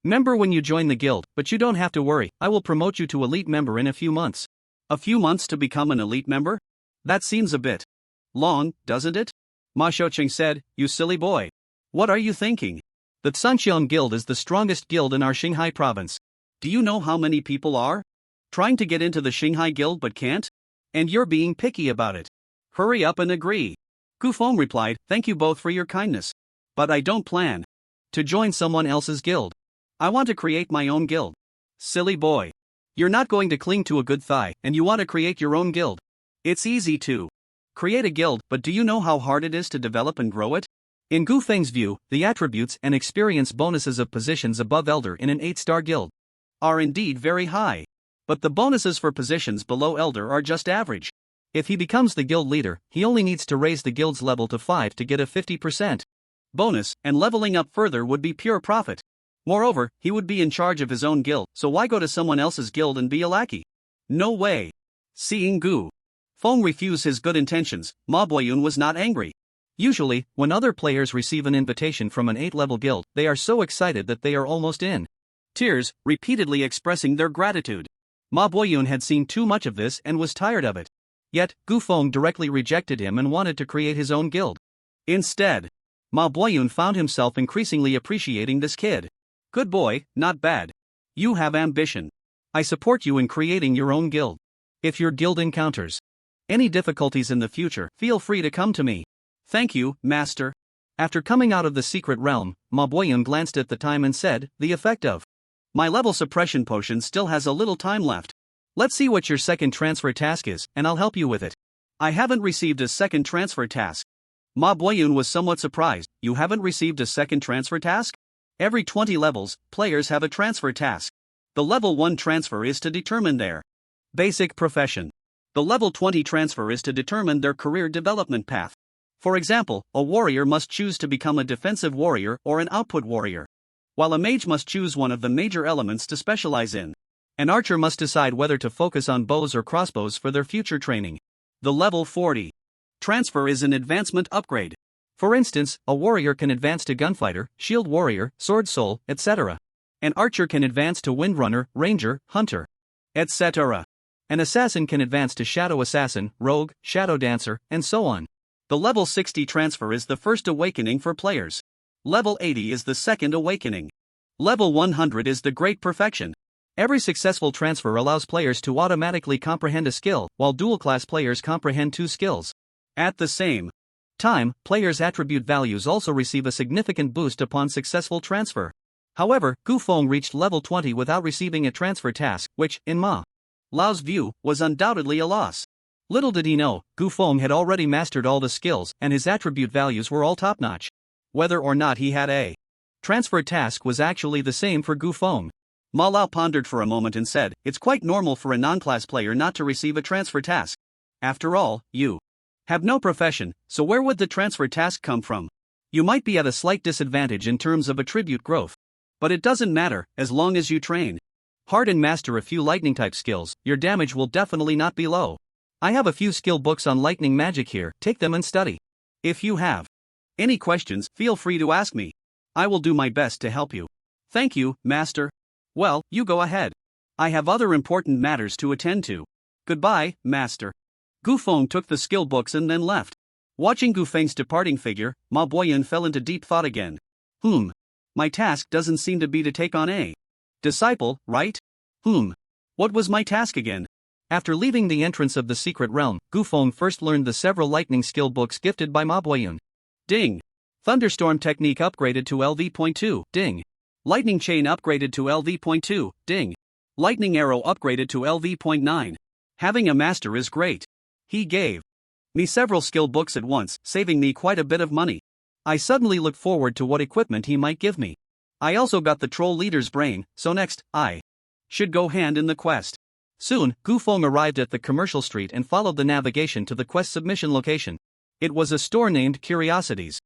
member when you join the guild, but you don't have to worry, I will promote you to elite member in a few months." "A few months to become an elite member? That seems a bit long, doesn't it?" Ma Shoucheng said, "You silly boy. What are you thinking? The Sanxiang Guild is the strongest guild in our Qinghai province. Do you know how many people are trying to get into the Qinghai Guild but can't? And you're being picky about it. Hurry up and agree." Gufeng replied, "Thank you both for your kindness. But I don't plan to join someone else's guild. I want to create my own guild." "Silly boy. You're not going to cling to a good thigh, and you want to create your own guild. It's easy to create a guild, but do you know how hard it is to develop and grow it?" In Gufeng's view, the attributes and experience bonuses of positions above elder in an 8-star guild are indeed very high. But the bonuses for positions below elder are just average. If he becomes the guild leader, he only needs to raise the guild's level to 5 to get a 50% bonus, and leveling up further would be pure profit. Moreover, he would be in charge of his own guild, so why go to someone else's guild and be a lackey? No way. Seeing Gufeng refuse his good intentions, Ma Boyun was not angry. Usually, when other players receive an invitation from an 8-level guild, they are so excited that they are almost in tears, repeatedly expressing their gratitude. Ma Boyun had seen too much of this and was tired of it. Yet, Gufeng directly rejected him and wanted to create his own guild. Instead, Ma Boyun found himself increasingly appreciating this kid. "Good boy, not bad. You have ambition. I support you in creating your own guild. If your guild encounters any difficulties in the future, feel free to come to me." "Thank you, master." After coming out of the secret realm, Ma Boyun glanced at the time and said, "The effect of my level suppression potion still has a little time left. Let's see what your second transfer task is, and I'll help you with it." "I haven't received a second transfer task." Ma Boyun was somewhat surprised. "You haven't received a second transfer task? Every 20 levels, players have a transfer task. The level 1 transfer is to determine their Basic profession. The level 20 transfer is to determine their career development path. For example, a warrior must choose to become a defensive warrior or an output warrior, while a mage must choose one of the major elements to specialize in. An archer must decide whether to focus on bows or crossbows for their future training. The level 40 transfer is an advancement upgrade. For instance, a warrior can advance to gunfighter, shield warrior, sword soul, etc. An archer can advance to windrunner, ranger, hunter, etc. An assassin can advance to shadow assassin, rogue, shadow dancer, and so on. The level 60 transfer is the first awakening for players. Level 80 is the second awakening. Level 100 is the great perfection. Every successful transfer allows players to automatically comprehend a skill, while dual-class players comprehend two skills. At the same time, players' attribute values also receive a significant boost upon successful transfer. However, Gu Feng reached level 20 without receiving a transfer task, which, in Ma Lao's view, was undoubtedly a loss. Little did he know, Gu Feng had already mastered all the skills and his attribute values were all top-notch. Whether or not he had a transfer task was actually the same for Gu Feng. Ma Lao pondered for a moment and said, "It's quite normal for a non-class player not to receive a transfer task. After all, you have no profession, so where would the transfer task come from? You might be at a slight disadvantage in terms of attribute growth. But it doesn't matter, as long as you train hard and master a few lightning-type skills, your damage will definitely not be low. I have a few skill books on lightning magic here, take them and study. If you have any questions, feel free to ask me. I will do my best to help you." "Thank you, Master." "Well, you go ahead. I have other important matters to attend to." "Goodbye, Master." Gu Feng took the skill books and then left. Watching Gu Feng's departing figure, Ma Boyan fell into deep thought again. My task doesn't seem to be to take on a disciple, right? What was my task again? After leaving the entrance of the secret realm, Gu Feng first learned the several lightning skill books gifted by Ma Boyan. Ding! Thunderstorm technique upgraded to LV.2, ding! Lightning chain upgraded to LV.2, ding! Lightning arrow upgraded to LV.9. Having a master is great. He gave me several skill books at once, saving me quite a bit of money. I suddenly looked forward to what equipment he might give me. I also got the troll leader's brain, so next, I should go hand in the quest. Soon, Gu Feng arrived at the commercial street and followed the navigation to the quest submission location. It was a store named Curiosities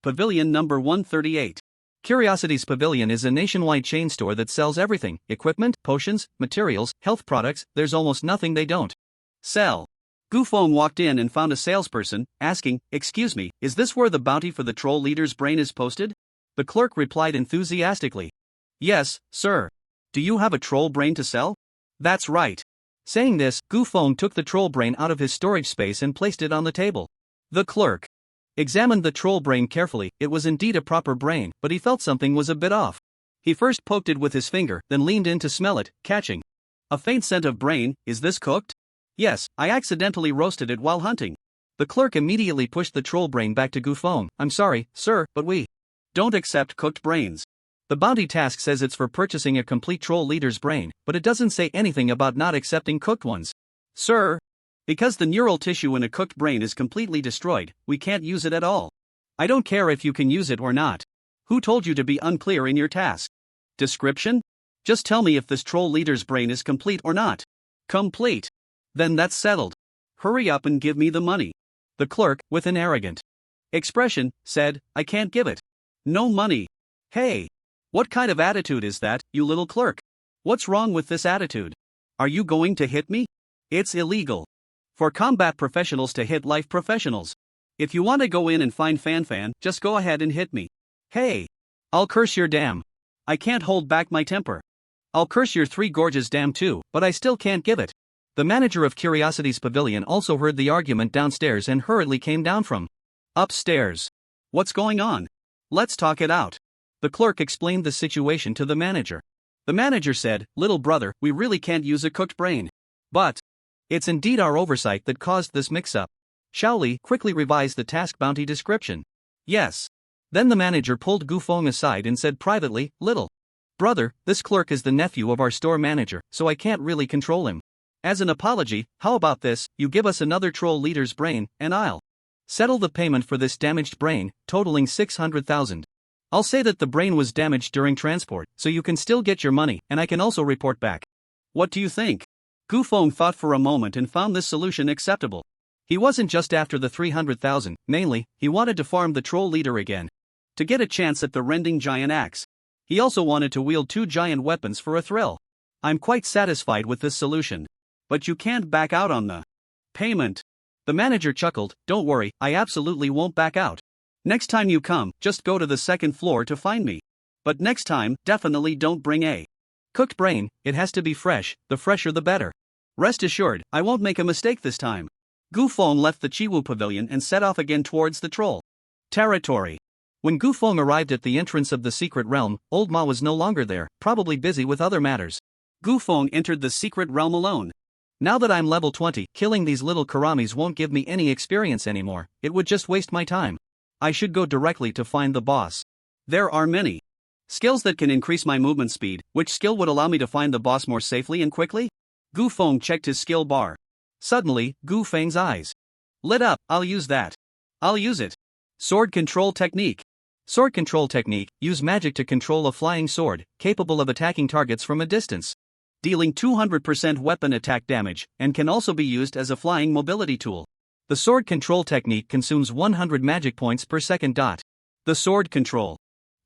Pavilion number 138. Curiosities Pavilion is a nationwide chain store that sells everything: equipment, potions, materials, health products. There's almost nothing they don't sell. Gu Feng walked in and found a salesperson, asking, "Excuse me, is this where the bounty for the troll leader's brain is posted?" The clerk replied enthusiastically, "Yes, sir. Do you have a troll brain to sell?" "That's right." Saying this, Gu Feng took the troll brain out of his storage space and placed it on the table. The clerk examined the troll brain carefully. It was indeed a proper brain, but he felt something was a bit off. He first poked it with his finger, then leaned in to smell it, catching a faint scent of brain. "Is this cooked?" "Yes, I accidentally roasted it while hunting." The clerk immediately pushed the troll brain back to Gu Feng. "I'm sorry, sir, but we don't accept cooked brains. The bounty task says it's for purchasing a complete troll leader's brain, but it doesn't say anything about not accepting cooked ones." "Sir, because the neural tissue in a cooked brain is completely destroyed, we can't use it at all." "I don't care if you can use it or not. Who told you to be unclear in your task description? Just tell me if this troll leader's brain is complete or not." "Complete." "Then that's settled. Hurry up and give me the money." The clerk, with an arrogant expression, said, "I can't give it. No money." "Hey! What kind of attitude is that, you little clerk? What's wrong with this attitude? Are you going to hit me? It's illegal for combat professionals to hit life professionals. If you want to go in and find Fan, just go ahead and hit me." "Hey! I'll curse your damn. I can't hold back my temper. I'll curse your three gorgeous damn too, but I still can't give it." The manager of Curiosities Pavilion also heard the argument downstairs and hurriedly came down from upstairs. "What's going on? Let's talk it out." The clerk explained the situation to the manager. The manager said, "Little brother, we really can't use a cooked brain. But it's indeed our oversight that caused this mix-up." Shaoli quickly revised the task bounty description. "Yes." Then the manager pulled Gu Feng aside and said privately, "Little brother, this clerk is the nephew of our store manager, so I can't really control him. As an apology, how about this, you give us another troll leader's brain, and I'll settle the payment for this damaged brain, totaling 600,000. I'll say that the brain was damaged during transport, so you can still get your money, and I can also report back. What do you think?" Gu Feng thought for a moment and found this solution acceptable. He wasn't just after the 300,000, mainly, he wanted to farm the troll leader again. To get a chance at the rending giant axe. He also wanted to wield 2 giant weapons for a thrill. I'm quite satisfied with this solution. But you can't back out on the payment. The manager chuckled, don't worry, I absolutely won't back out. Next time you come, just go to the 2nd floor to find me. But next time, definitely don't bring a cooked brain, it has to be fresh, the fresher the better. Rest assured, I won't make a mistake this time. Gu Feng left the Chiwu pavilion and set off again towards the troll territory. When Gu Feng arrived at the entrance of the secret realm, Old Ma was no longer there, probably busy with other matters. Gu Feng entered the secret realm alone. Now that I'm level 20, killing these little karamis won't give me any experience anymore, it would just waste my time. I should go directly to find the boss. There are many skills that can increase my movement speed. Which skill would allow me to find the boss more safely and quickly? Gu Feng checked his skill bar. Suddenly, Gu Feng's eyes lit up. I'll use that. I'll use it. Sword control technique. Sword control technique, use magic to control a flying sword, capable of attacking targets from a distance. Dealing 200% weapon attack damage, and can also be used as a flying mobility tool. The sword control technique consumes 100 magic points per second. The sword control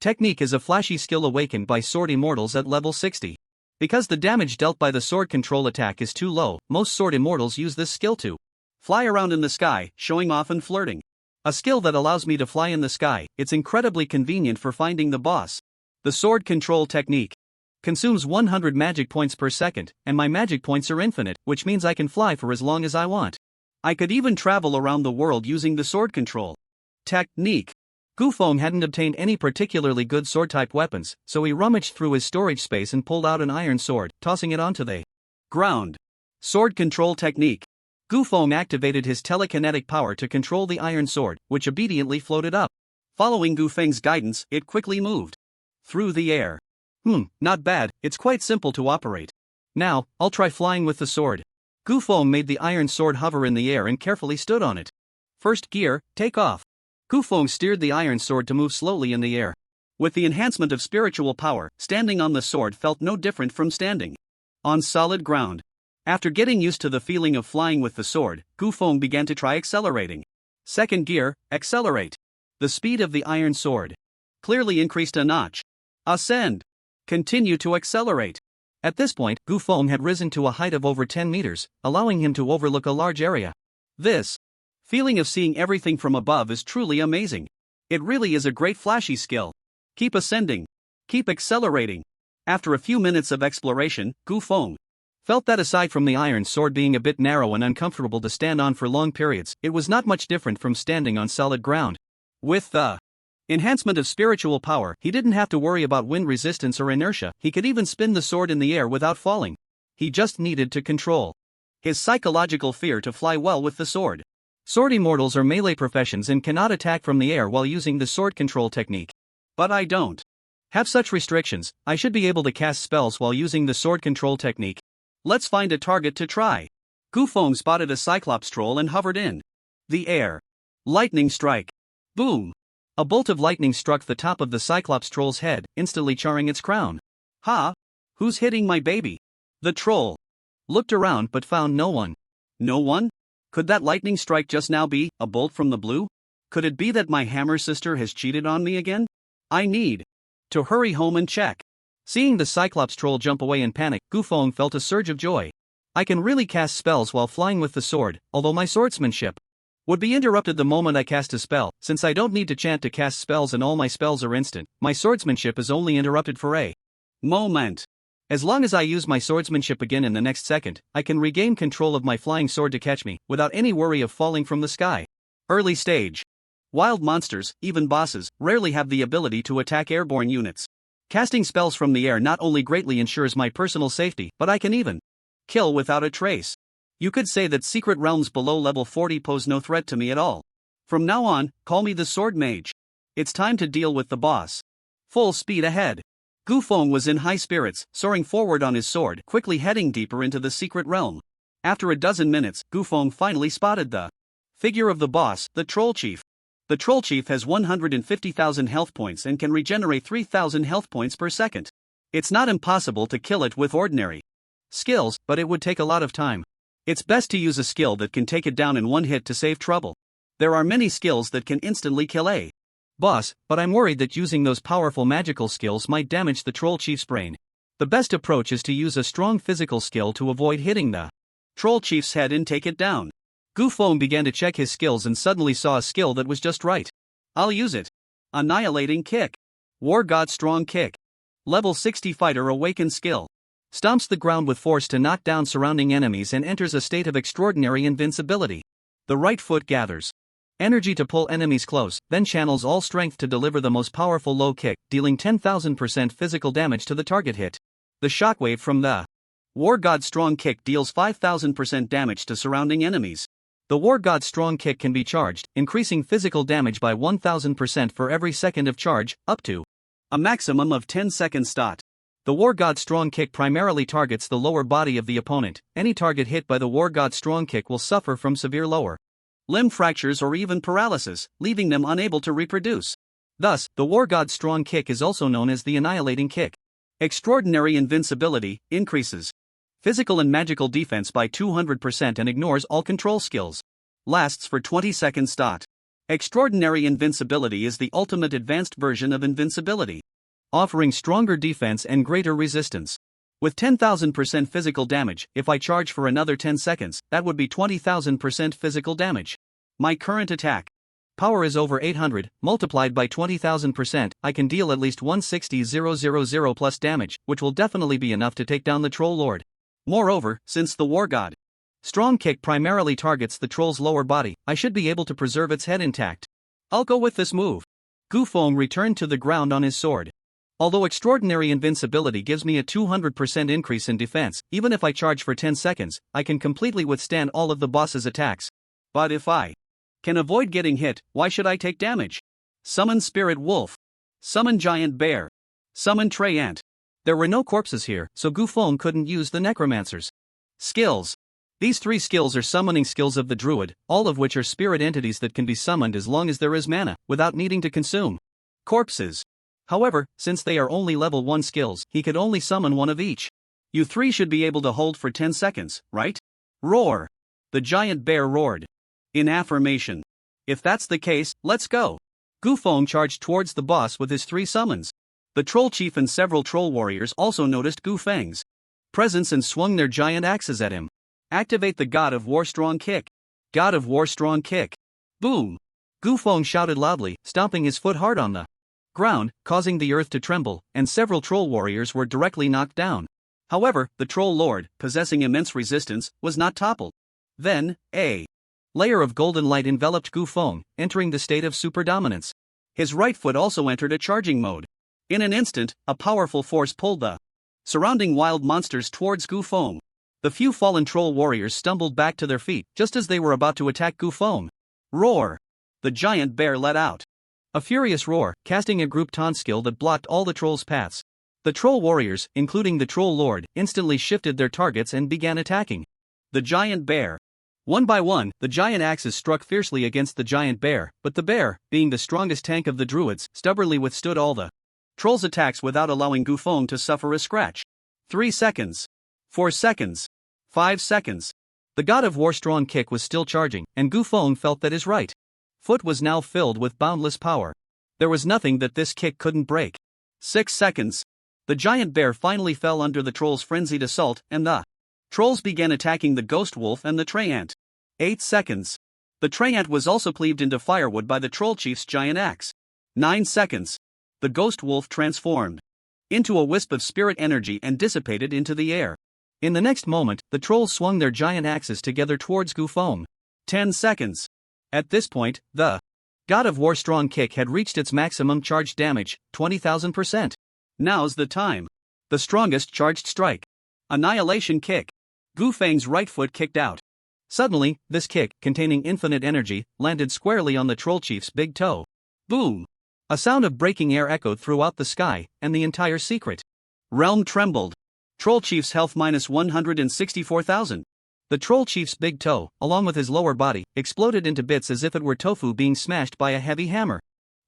technique is a flashy skill awakened by sword immortals at level 60. Because the damage dealt by the sword control attack is too low, most sword immortals use this skill to fly around in the sky, showing off and flirting. A skill that allows me to fly in the sky, it's incredibly convenient for finding the boss. The sword control technique consumes 100 magic points per second, and my magic points are infinite, which means I can fly for as long as I want. I could even travel around the world using the sword control technique. Gu Feng hadn't obtained any particularly good sword-type weapons, so he rummaged through his storage space and pulled out an iron sword, tossing it onto the ground. Sword control technique. Gu Feng activated his telekinetic power to control the iron sword, which obediently floated up. Following Gu Feng's guidance, it quickly moved through the air. Not bad, it's quite simple to operate. Now, I'll try flying with the sword. Gu Feng made the iron sword hover in the air and carefully stood on it. First gear, take off. Gu Feng steered the iron sword to move slowly in the air. With the enhancement of spiritual power, standing on the sword felt no different from standing on solid ground. After getting used to the feeling of flying with the sword, Gu Feng began to try accelerating. Second gear, accelerate. The speed of the iron sword clearly increased a notch. Ascend. Continue to accelerate. At this point, Gu Feng had risen to a height of over 10 meters, allowing him to overlook a large area. This feeling of seeing everything from above is truly amazing. It really is a great flashy skill. Keep ascending. Keep accelerating. After a few minutes of exploration, Gu Feng felt that aside from the iron sword being a bit narrow and uncomfortable to stand on for long periods, it was not much different from standing on solid ground. With the enhancement of spiritual power, he didn't have to worry about wind resistance or inertia. He could even spin the sword in the air without falling. He just needed to control his psychological fear to fly well with the sword. Sword immortals are melee professions and cannot attack from the air while using the sword control technique. But I don't have such restrictions. I should be able to cast spells while using the sword control technique. Let's find a target to try. Gu Feng spotted a cyclops troll and hovered in the air. Lightning strike. Boom. A bolt of lightning struck the top of the cyclops troll's head, instantly charring its crown. Ha! Who's hitting my baby? The troll looked around but found no one. No one? Could that lightning strike just now be a bolt from the blue? Could it be that my hammer sister has cheated on me again? I need to hurry home and check. Seeing the cyclops troll jump away in panic, Gu Feng felt a surge of joy. I can really cast spells while flying with the sword, although my swordsmanship would be interrupted the moment I cast a spell. Since I don't need to chant to cast spells and all my spells are instant, my swordsmanship is only interrupted for a moment. As long as I use my swordsmanship again in the next second, I can regain control of my flying sword to catch me, without any worry of falling from the sky. Early stage. Wild monsters, even bosses, rarely have the ability to attack airborne units. Casting spells from the air not only greatly ensures my personal safety, but I can even kill without a trace. You could say that secret realms below level 40 pose no threat to me at all. From now on, call me the Sword Mage. It's time to deal with the boss. Full speed ahead. Gu Feng was in high spirits, soaring forward on his sword, quickly heading deeper into the secret realm. After a dozen minutes, Gu Feng finally spotted the figure of the boss, the Troll Chief. The Troll Chief has 150,000 health points and can regenerate 3,000 health points per second. It's not impossible to kill it with ordinary skills, but it would take a lot of time. It's best to use a skill that can take it down in one hit to save trouble. There are many skills that can instantly kill a boss, but I'm worried that using those powerful magical skills might damage the troll chief's brain. The best approach is to use a strong physical skill to avoid hitting the troll chief's head and take it down. Gu Feng began to check his skills and suddenly saw a skill that was just right. I'll use it. Annihilating Kick. War God Strong Kick. Level 60 Fighter Awakened Skill. Stomps the ground with force to knock down surrounding enemies and enters a state of extraordinary invincibility. The right foot gathers energy to pull enemies close, then channels all strength to deliver the most powerful low kick, dealing 10,000% physical damage to the target hit. The shockwave from the War God Strong Kick deals 5,000% damage to surrounding enemies. The War God Strong Kick can be charged, increasing physical damage by 1,000% for every second of charge, up to a maximum of 10 seconds. The War God Strong Kick primarily targets the lower body of the opponent. Any target hit by the War God Strong Kick will suffer from severe lower limb fractures or even paralysis, leaving them unable to reproduce. Thus, the War God Strong Kick is also known as the Annihilating Kick. Extraordinary Invincibility increases physical and magical defense by 200% and ignores all control skills. Lasts for 20 seconds. Extraordinary Invincibility is the ultimate advanced version of invincibility, offering stronger defense and greater resistance. With 10,000% physical damage, if I charge for another 10 seconds, that would be 20,000% physical damage. My current attack power is over 800, multiplied by 20,000%, I can deal at least 160,000 plus damage, which will definitely be enough to take down the Troll Lord. Moreover, since the War God Strong Kick primarily targets the troll's lower body, I should be able to preserve its head intact. I'll go with this move. Gu Feng returned to the ground on his sword. Although extraordinary invincibility gives me a 200% increase in defense, even if I charge for 10 seconds, I can completely withstand all of the boss's attacks. But if I can avoid getting hit, why should I take damage? Summon Spirit Wolf. Summon Giant Bear. Summon Trey Ant. There were no corpses here, so Gu Feng couldn't use the Necromancer's skills. These three skills are summoning skills of the Druid, all of which are spirit entities that can be summoned as long as there is mana, without needing to consume corpses. However, since they are only level 1 skills, he could only summon one of each. You three should be able to hold for 10 seconds, right? Roar. The giant bear roared. In affirmation. If that's the case, let's go. Gu Feng charged towards the boss with his 3 summons. The troll chief and several troll warriors also noticed Gu Feng's presence and swung their giant axes at him. Activate the God of War Strong Kick. God of War Strong Kick. Boom. Gu Feng shouted loudly, stomping his foot hard on the ground, causing the earth to tremble, and several troll warriors were directly knocked down. However, the troll lord, possessing immense resistance, was not toppled. Then, a layer of golden light enveloped Gu Feng, entering the state of super dominance. His right foot also entered a charging mode. In an instant, a powerful force pulled the surrounding wild monsters towards Gu Feng. The few fallen troll warriors stumbled back to their feet just as they were about to attack Gu Feng. Roar! The giant bear let out a furious roar, casting a group taunt skill that blocked all the trolls' paths. The troll warriors, including the troll lord, instantly shifted their targets and began attacking the giant bear. One by one, the giant axes struck fiercely against the giant bear, but the bear, being the strongest tank of the druids, stubbornly withstood all the trolls' attacks without allowing Gu Feng to suffer a scratch. 3 seconds. 4 seconds. 5 seconds. The God of War Strong Kick was still charging, and Gu Feng felt that his right foot was now filled with boundless power. There was nothing that this kick couldn't break. 6 seconds. The giant bear finally fell under the troll's frenzied assault, and the trolls began attacking the ghost wolf and the Trey Ant. 8 seconds. The Trey Ant was also cleaved into firewood by the troll chief's giant axe. 9 seconds. The ghost wolf transformed into a wisp of spirit energy and dissipated into the air. In the next moment, the trolls swung their giant axes together towards Gu Feng. 10 seconds. At this point, the God of War Strong Kick had reached its maximum charged damage, 20,000%. Now's the time. The strongest charged strike. Annihilation Kick. Gu Feng's right foot kicked out. Suddenly, this kick, containing infinite energy, landed squarely on the troll chief's big toe. Boom! A sound of breaking air echoed throughout the sky, and the entire secret realm trembled. Troll chief's health minus 164,000. The troll chief's big toe, along with his lower body, exploded into bits as if it were tofu being smashed by a heavy hammer,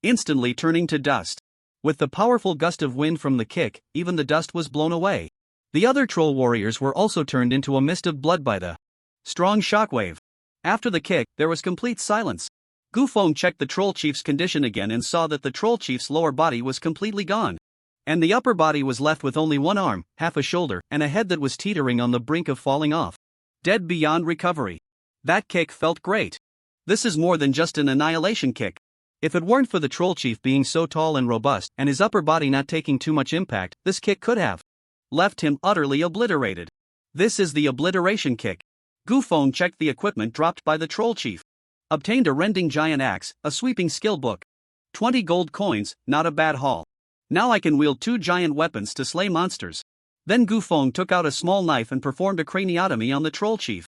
instantly turning to dust. With the powerful gust of wind from the kick, even the dust was blown away. The other troll warriors were also turned into a mist of blood by the strong shockwave. After the kick, there was complete silence. Gu Feng checked the troll chief's condition again and saw that the troll chief's lower body was completely gone. And the upper body was left with only one arm, half a shoulder, and a head that was teetering on the brink of falling off. Dead beyond recovery. That kick felt great. This is more than just an annihilation kick. If it weren't for the troll chief being so tall and robust, and his upper body not taking too much impact, this kick could have left him utterly obliterated. This is the obliteration kick. Gu Feng checked the equipment dropped by the troll chief. Obtained a rending giant axe, a sweeping skill book. 20 gold coins, not a bad haul. Now I can wield 2 giant weapons to slay monsters. Then Gu Feng took out a small knife and performed a craniotomy on the troll chief,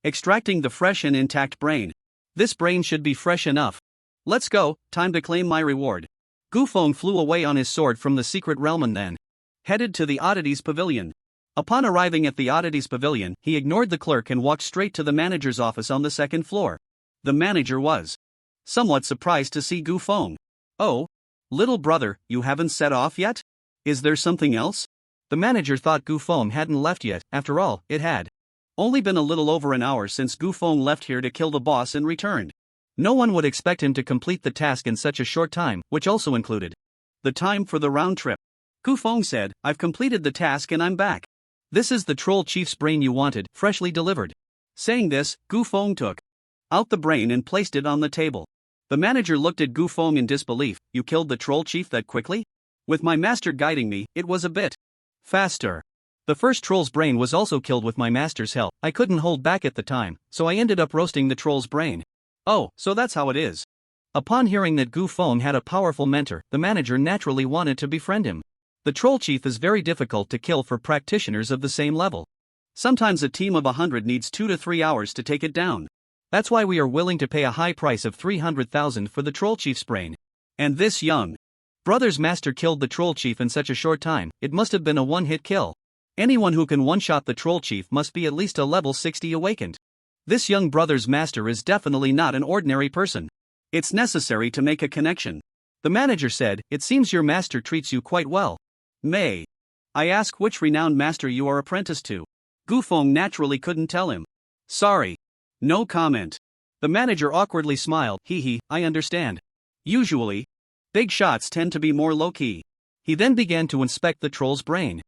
extracting the fresh and intact brain. This brain should be fresh enough. Let's go, time to claim my reward. Gu Feng flew away on his sword from the secret realm and then headed to the oddities pavilion. Upon arriving at the oddities pavilion, he ignored the clerk and walked straight to the manager's office on the second floor. The manager was somewhat surprised to see Gu Feng. Oh, little brother, you haven't set off yet? Is there something else? The manager thought Gu Feng hadn't left yet. After all, it had only been a little over an hour since Gu Feng left here to kill the boss and returned. No one would expect him to complete the task in such a short time, which also included the time for the round trip. Gu Feng said, I've completed the task and I'm back. This is the troll chief's brain you wanted, freshly delivered. Saying this, Gu Feng took out the brain and placed it on the table. The manager looked at Gu Feng in disbelief. You killed the troll chief that quickly? With my master guiding me, it was a bit faster. The first troll's brain was also killed with my master's help. I couldn't hold back at the time, so I ended up roasting the troll's brain. Oh, so that's how it is. Upon hearing that Gu Feng had a powerful mentor, the manager naturally wanted to befriend him. The troll chief is very difficult to kill for practitioners of the same level. Sometimes a team of 100 needs 2 to 3 hours to take it down. That's why we are willing to pay a high price of 300,000 for the troll chief's brain. And this young brother's master killed the troll chief in such a short time. It must have been a one-hit kill. Anyone who can one-shot the troll chief must be at least a level 60 awakened. This young brother's master is definitely not an ordinary person. It's necessary to make a connection. The manager said, it seems your master treats you quite well. May I ask which renowned master you are apprenticed to? Gu Feng naturally couldn't tell him. Sorry. No comment. The manager awkwardly smiled. Hee, I understand. Usually, big shots tend to be more low-key. He then began to inspect the troll's brain.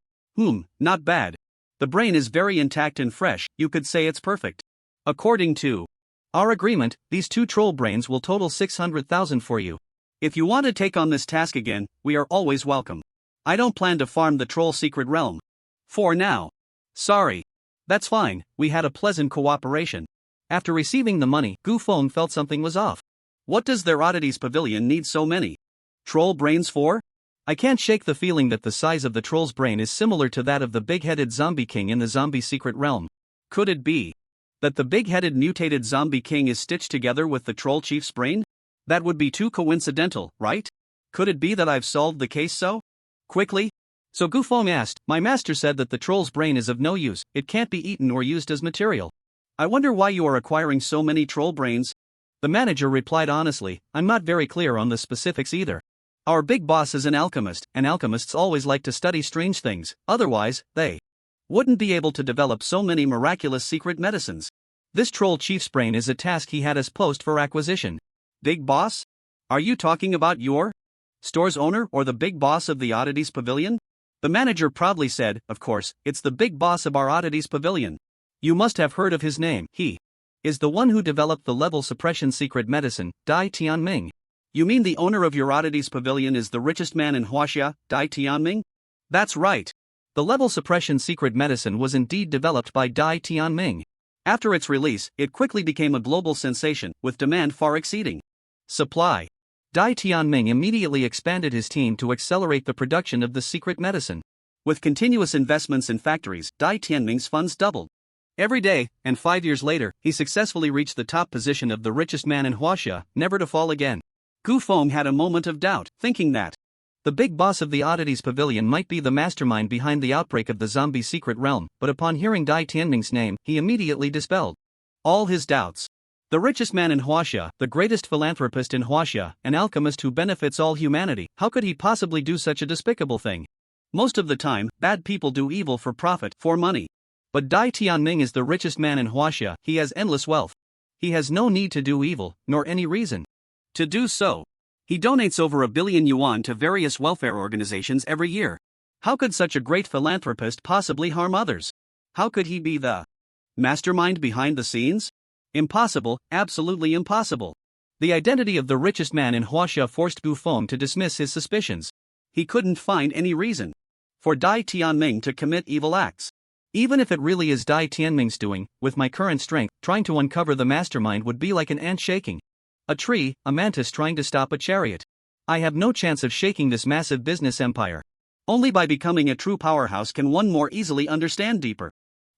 Not bad. The brain is very intact and fresh, you could say it's perfect. According to our agreement, these 2 troll brains will total 600,000 for you. If you want to take on this task again, we are always welcome. I don't plan to farm the troll secret realm. For now. Sorry. That's fine, we had a pleasant cooperation. After receiving the money, Gu Feng felt something was off. What does their oddities pavilion need so many troll brains for? I can't shake the feeling that the size of the troll's brain is similar to that of the big-headed zombie king in the zombie secret realm. Could it be that the big-headed mutated zombie king is stitched together with the troll chief's brain? That would be too coincidental, right? Could it be that I've solved the case so quickly? So Gu Feng asked, my master said that the troll's brain is of no use, it can't be eaten or used as material. I wonder why you are acquiring so many troll brains? The manager replied honestly, I'm not very clear on the specifics either. Our big boss is an alchemist, and alchemists always like to study strange things, otherwise, they wouldn't be able to develop so many miraculous secret medicines. This troll chief's brain is a task he had as post for acquisition. Big boss? Are you talking about your store's owner or the big boss of the oddities pavilion? The manager proudly said, of course, it's the big boss of our oddities pavilion. You must have heard of his name. He is the one who developed the level suppression secret medicine, Dai Tianming. You mean the owner of your oddities pavilion is the richest man in Huaxia, Dai Tianming? That's right. The level suppression secret medicine was indeed developed by Dai Tianming. After its release, it quickly became a global sensation, with demand far exceeding supply. Dai Tianming immediately expanded his team to accelerate the production of the secret medicine. With continuous investments in factories, Dai Tianming's funds doubled every day, and 5 years later, he successfully reached the top position of the richest man in Huaxia, never to fall again. Gu Feng had a moment of doubt, thinking that the big boss of the oddities pavilion might be the mastermind behind the outbreak of the zombie secret realm, but upon hearing Dai Tianming's name, he immediately dispelled all his doubts. The richest man in Huaxia, the greatest philanthropist in Huaxia, an alchemist who benefits all humanity, how could he possibly do such a despicable thing? Most of the time, bad people do evil for profit, for money. But Dai Tianming is the richest man in Huaxia. He has endless wealth. He has no need to do evil, nor any reason to do so. He donates over 1 billion yuan to various welfare organizations every year. How could such a great philanthropist possibly harm others? How could he be the mastermind behind the scenes? Impossible, absolutely impossible. The identity of the richest man in Huaxia forced Gu Feng to dismiss his suspicions. He couldn't find any reason for Dai Tianming to commit evil acts. Even if it really is Dai Tianming's doing, with my current strength, trying to uncover the mastermind would be like an ant shaking a tree, a mantis trying to stop a chariot. I have no chance of shaking this massive business empire. Only by becoming a true powerhouse can one more easily understand deeper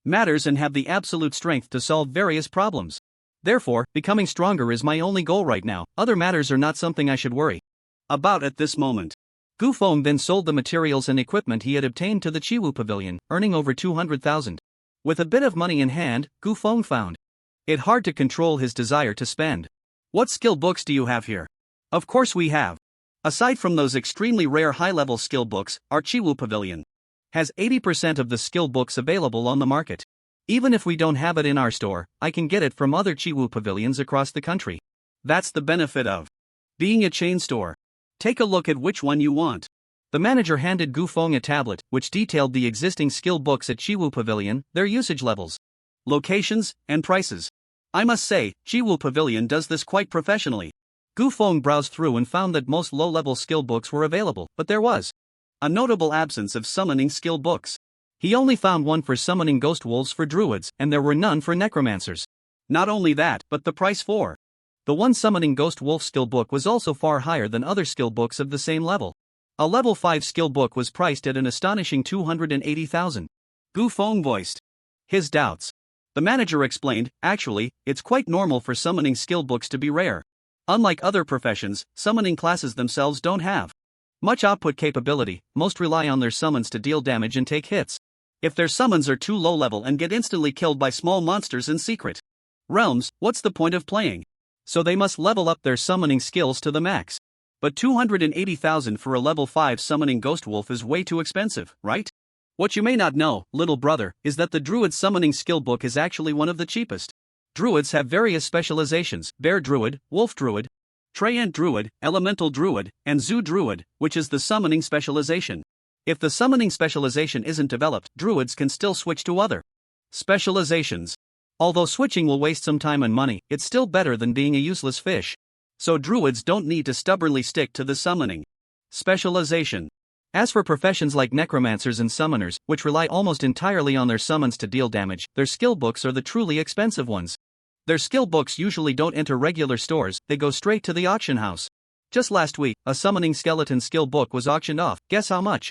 matters and have the absolute strength to solve various problems. Therefore, becoming stronger is my only goal right now. Other matters are not something I should worry about at this moment. Gu Feng then sold the materials and equipment he had obtained to the Chiwu Pavilion, earning over 200,000. With a bit of money in hand, Gu Feng found it hard to control his desire to spend. What skill books do you have here? Of course we have. Aside from those extremely rare high-level skill books, our Chiwu Pavilion has 80% of the skill books available on the market. Even if we don't have it in our store, I can get it from other Chiwu pavilions across the country. That's the benefit of being a chain store. Take a look at which one you want. The manager handed Gu Feng a tablet, which detailed the existing skill books at Chiwu Pavilion, their usage levels, locations, and prices. I must say, Chiwu Pavilion does this quite professionally. Gu Feng browsed through and found that most low-level skill books were available, but there was a notable absence of summoning skill books. He only found one for summoning ghost wolves for druids, and there were none for necromancers. Not only that, but the price for the one summoning ghost wolf skill book was also far higher than other skill books of the same level. A level 5 skill book was priced at an astonishing 280,000. Gu Feng voiced his doubts. The manager explained, actually, it's quite normal for summoning skill books to be rare. Unlike other professions, summoning classes themselves don't have much output capability. Most rely on their summons to deal damage and take hits. If their summons are too low level and get instantly killed by small monsters in secret realms, what's the point of playing? So they must level up their summoning skills to the max. But 280,000 for a level 5 summoning ghost wolf is way too expensive, right? What you may not know, little brother, is that the druid summoning skill book is actually one of the cheapest. Druids have various specializations: bear druid, wolf druid, treant druid, elemental druid, and zoo druid, which is the summoning specialization. If the summoning specialization isn't developed, druids can still switch to other specializations. Although switching will waste some time and money, it's still better than being a useless fish. So druids don't need to stubbornly stick to the summoning specialization. As for professions like necromancers and summoners, which rely almost entirely on their summons to deal damage, their skill books are the truly expensive ones. Their skill books usually don't enter regular stores, they go straight to the auction house. Just last week, a summoning skeleton skill book was auctioned off. Guess how much?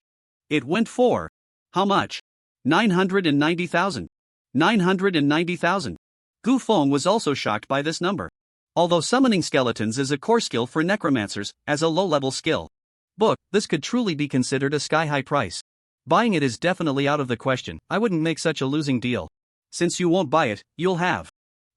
It went for. How much? 990,000. 990,000. Gu Feng was also shocked by this number. Although summoning skeletons is a core skill for necromancers, as a low-level skill book, this could truly be considered a sky-high price. Buying it is definitely out of the question. I wouldn't make such a losing deal. Since you won't buy it, you'll have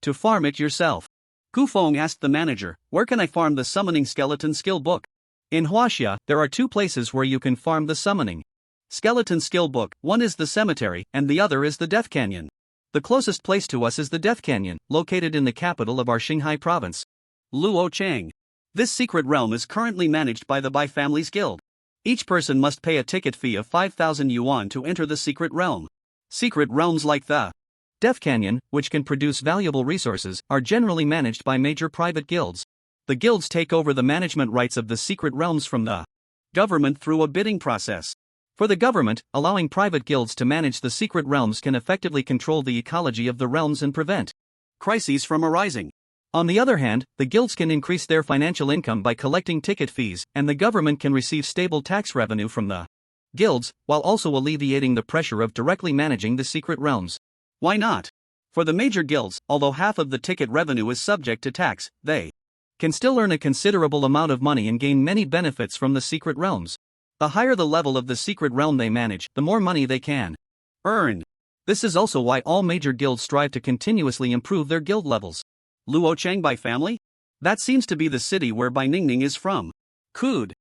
to farm it yourself. Gu Feng asked the manager, where can I farm the summoning skeleton skill book? In Huaxia, there are two places where you can farm the summoning skeleton skill book. One is the cemetery, and the other is the Death Canyon. The closest place to us is the Death Canyon, located in the capital of our Xinghai province, Luo Chang. This secret realm is currently managed by the Bai family's guild. Each person must pay a ticket fee of 5,000 yuan to enter the secret realm. Secret realms like the Death Canyon, which can produce valuable resources, are generally managed by major private guilds. The guilds take over the management rights of the secret realms from the government through a bidding process. For the government, allowing private guilds to manage the secret realms can effectively control the ecology of the realms and prevent crises from arising. On the other hand, the guilds can increase their financial income by collecting ticket fees, and the government can receive stable tax revenue from the guilds, while also alleviating the pressure of directly managing the secret realms. Why not? For the major guilds, although half of the ticket revenue is subject to tax, they can still earn a considerable amount of money and gain many benefits from the secret realms. The higher the level of the secret realm they manage, the more money they can earn. This is also why all major guilds strive to continuously improve their guild levels. Luo Chang Bai family? That seems to be the city where Bai Ningning is from. Could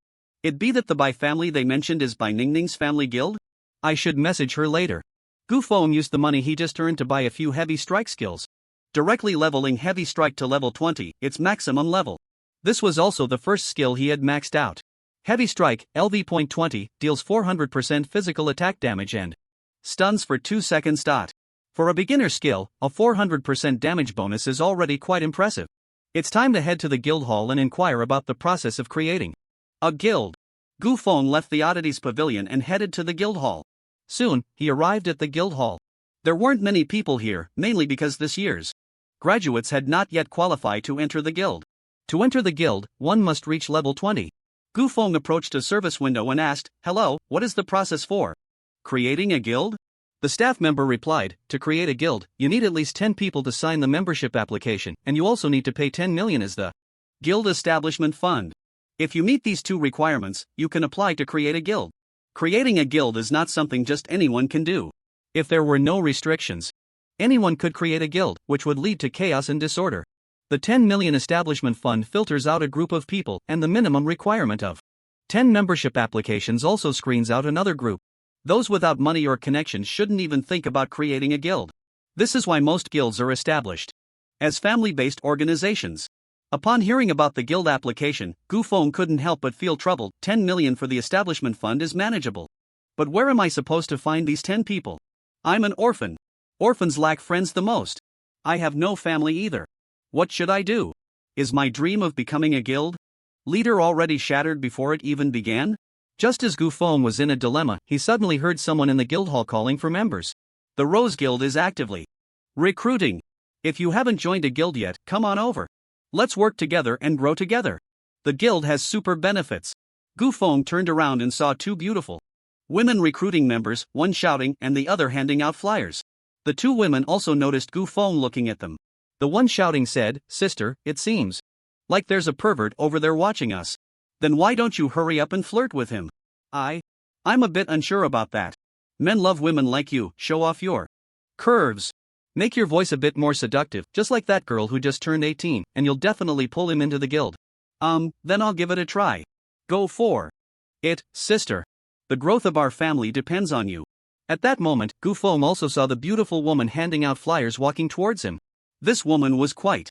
It be that the Bai family they mentioned is Bai Ningning's family guild? I should message her later. Gu Feng used the money he just earned to buy a few heavy strike skills, directly leveling heavy strike to level 20, its maximum level. This was also the first skill he had maxed out. Heavy strike, LV.20, deals 400% physical attack damage and stuns for 2 seconds. For a beginner skill, a 400% damage bonus is already quite impressive. It's time to head to the guild hall and inquire about the process of creating a guild. Gu Feng left the oddities pavilion and headed to the guild hall. Soon, he arrived at the guild hall. There weren't many people here, mainly because this year's graduates had not yet qualified to enter the guild. To enter the guild, one must reach level 20. Gu Feng approached a service window and asked, "Hello, what is the process for creating a guild?" The staff member replied, "To create a guild, you need at least 10 people to sign the membership application, and you also need to pay 10 million as the guild establishment fund. If you meet these two requirements, you can apply to create a guild." Creating a guild is not something just anyone can do. If there were no restrictions, anyone could create a guild, which would lead to chaos and disorder. The 10 million establishment fund filters out a group of people, and the minimum requirement of 10 membership applications also screens out another group. Those without money or connections shouldn't even think about creating a guild. This is why most guilds are established as family-based organizations. Upon hearing about the guild application, Gu Feng couldn't help but feel troubled. 10 million for the establishment fund is manageable. But where am I supposed to find these 10 people? I'm an orphan. Orphans lack friends the most. I have no family either. What should I do? Is my dream of becoming a guild leader already shattered before it even began? Just as Gu Feng was in a dilemma, he suddenly heard someone in the guild hall calling for members. The Rose Guild is actively recruiting. If you haven't joined a guild yet, come on over. Let's work together and grow together. The guild has super benefits. Gu Feng turned around and saw two beautiful women recruiting members, one shouting and the other handing out flyers. The two women also noticed Gu Feng looking at them. The one shouting said, "Sister, it seems like there's a pervert over there watching us. Then why don't you hurry up and flirt with him?" I'm a bit unsure about that. Men love women like you. Show off your curves. Make your voice a bit more seductive, just like that girl who just turned 18, and you'll definitely pull him into the guild. Then I'll give it a try. Go for it, sister. The growth of our family depends on you. At that moment, Gu Feng also saw the beautiful woman handing out flyers walking towards him. This woman was quite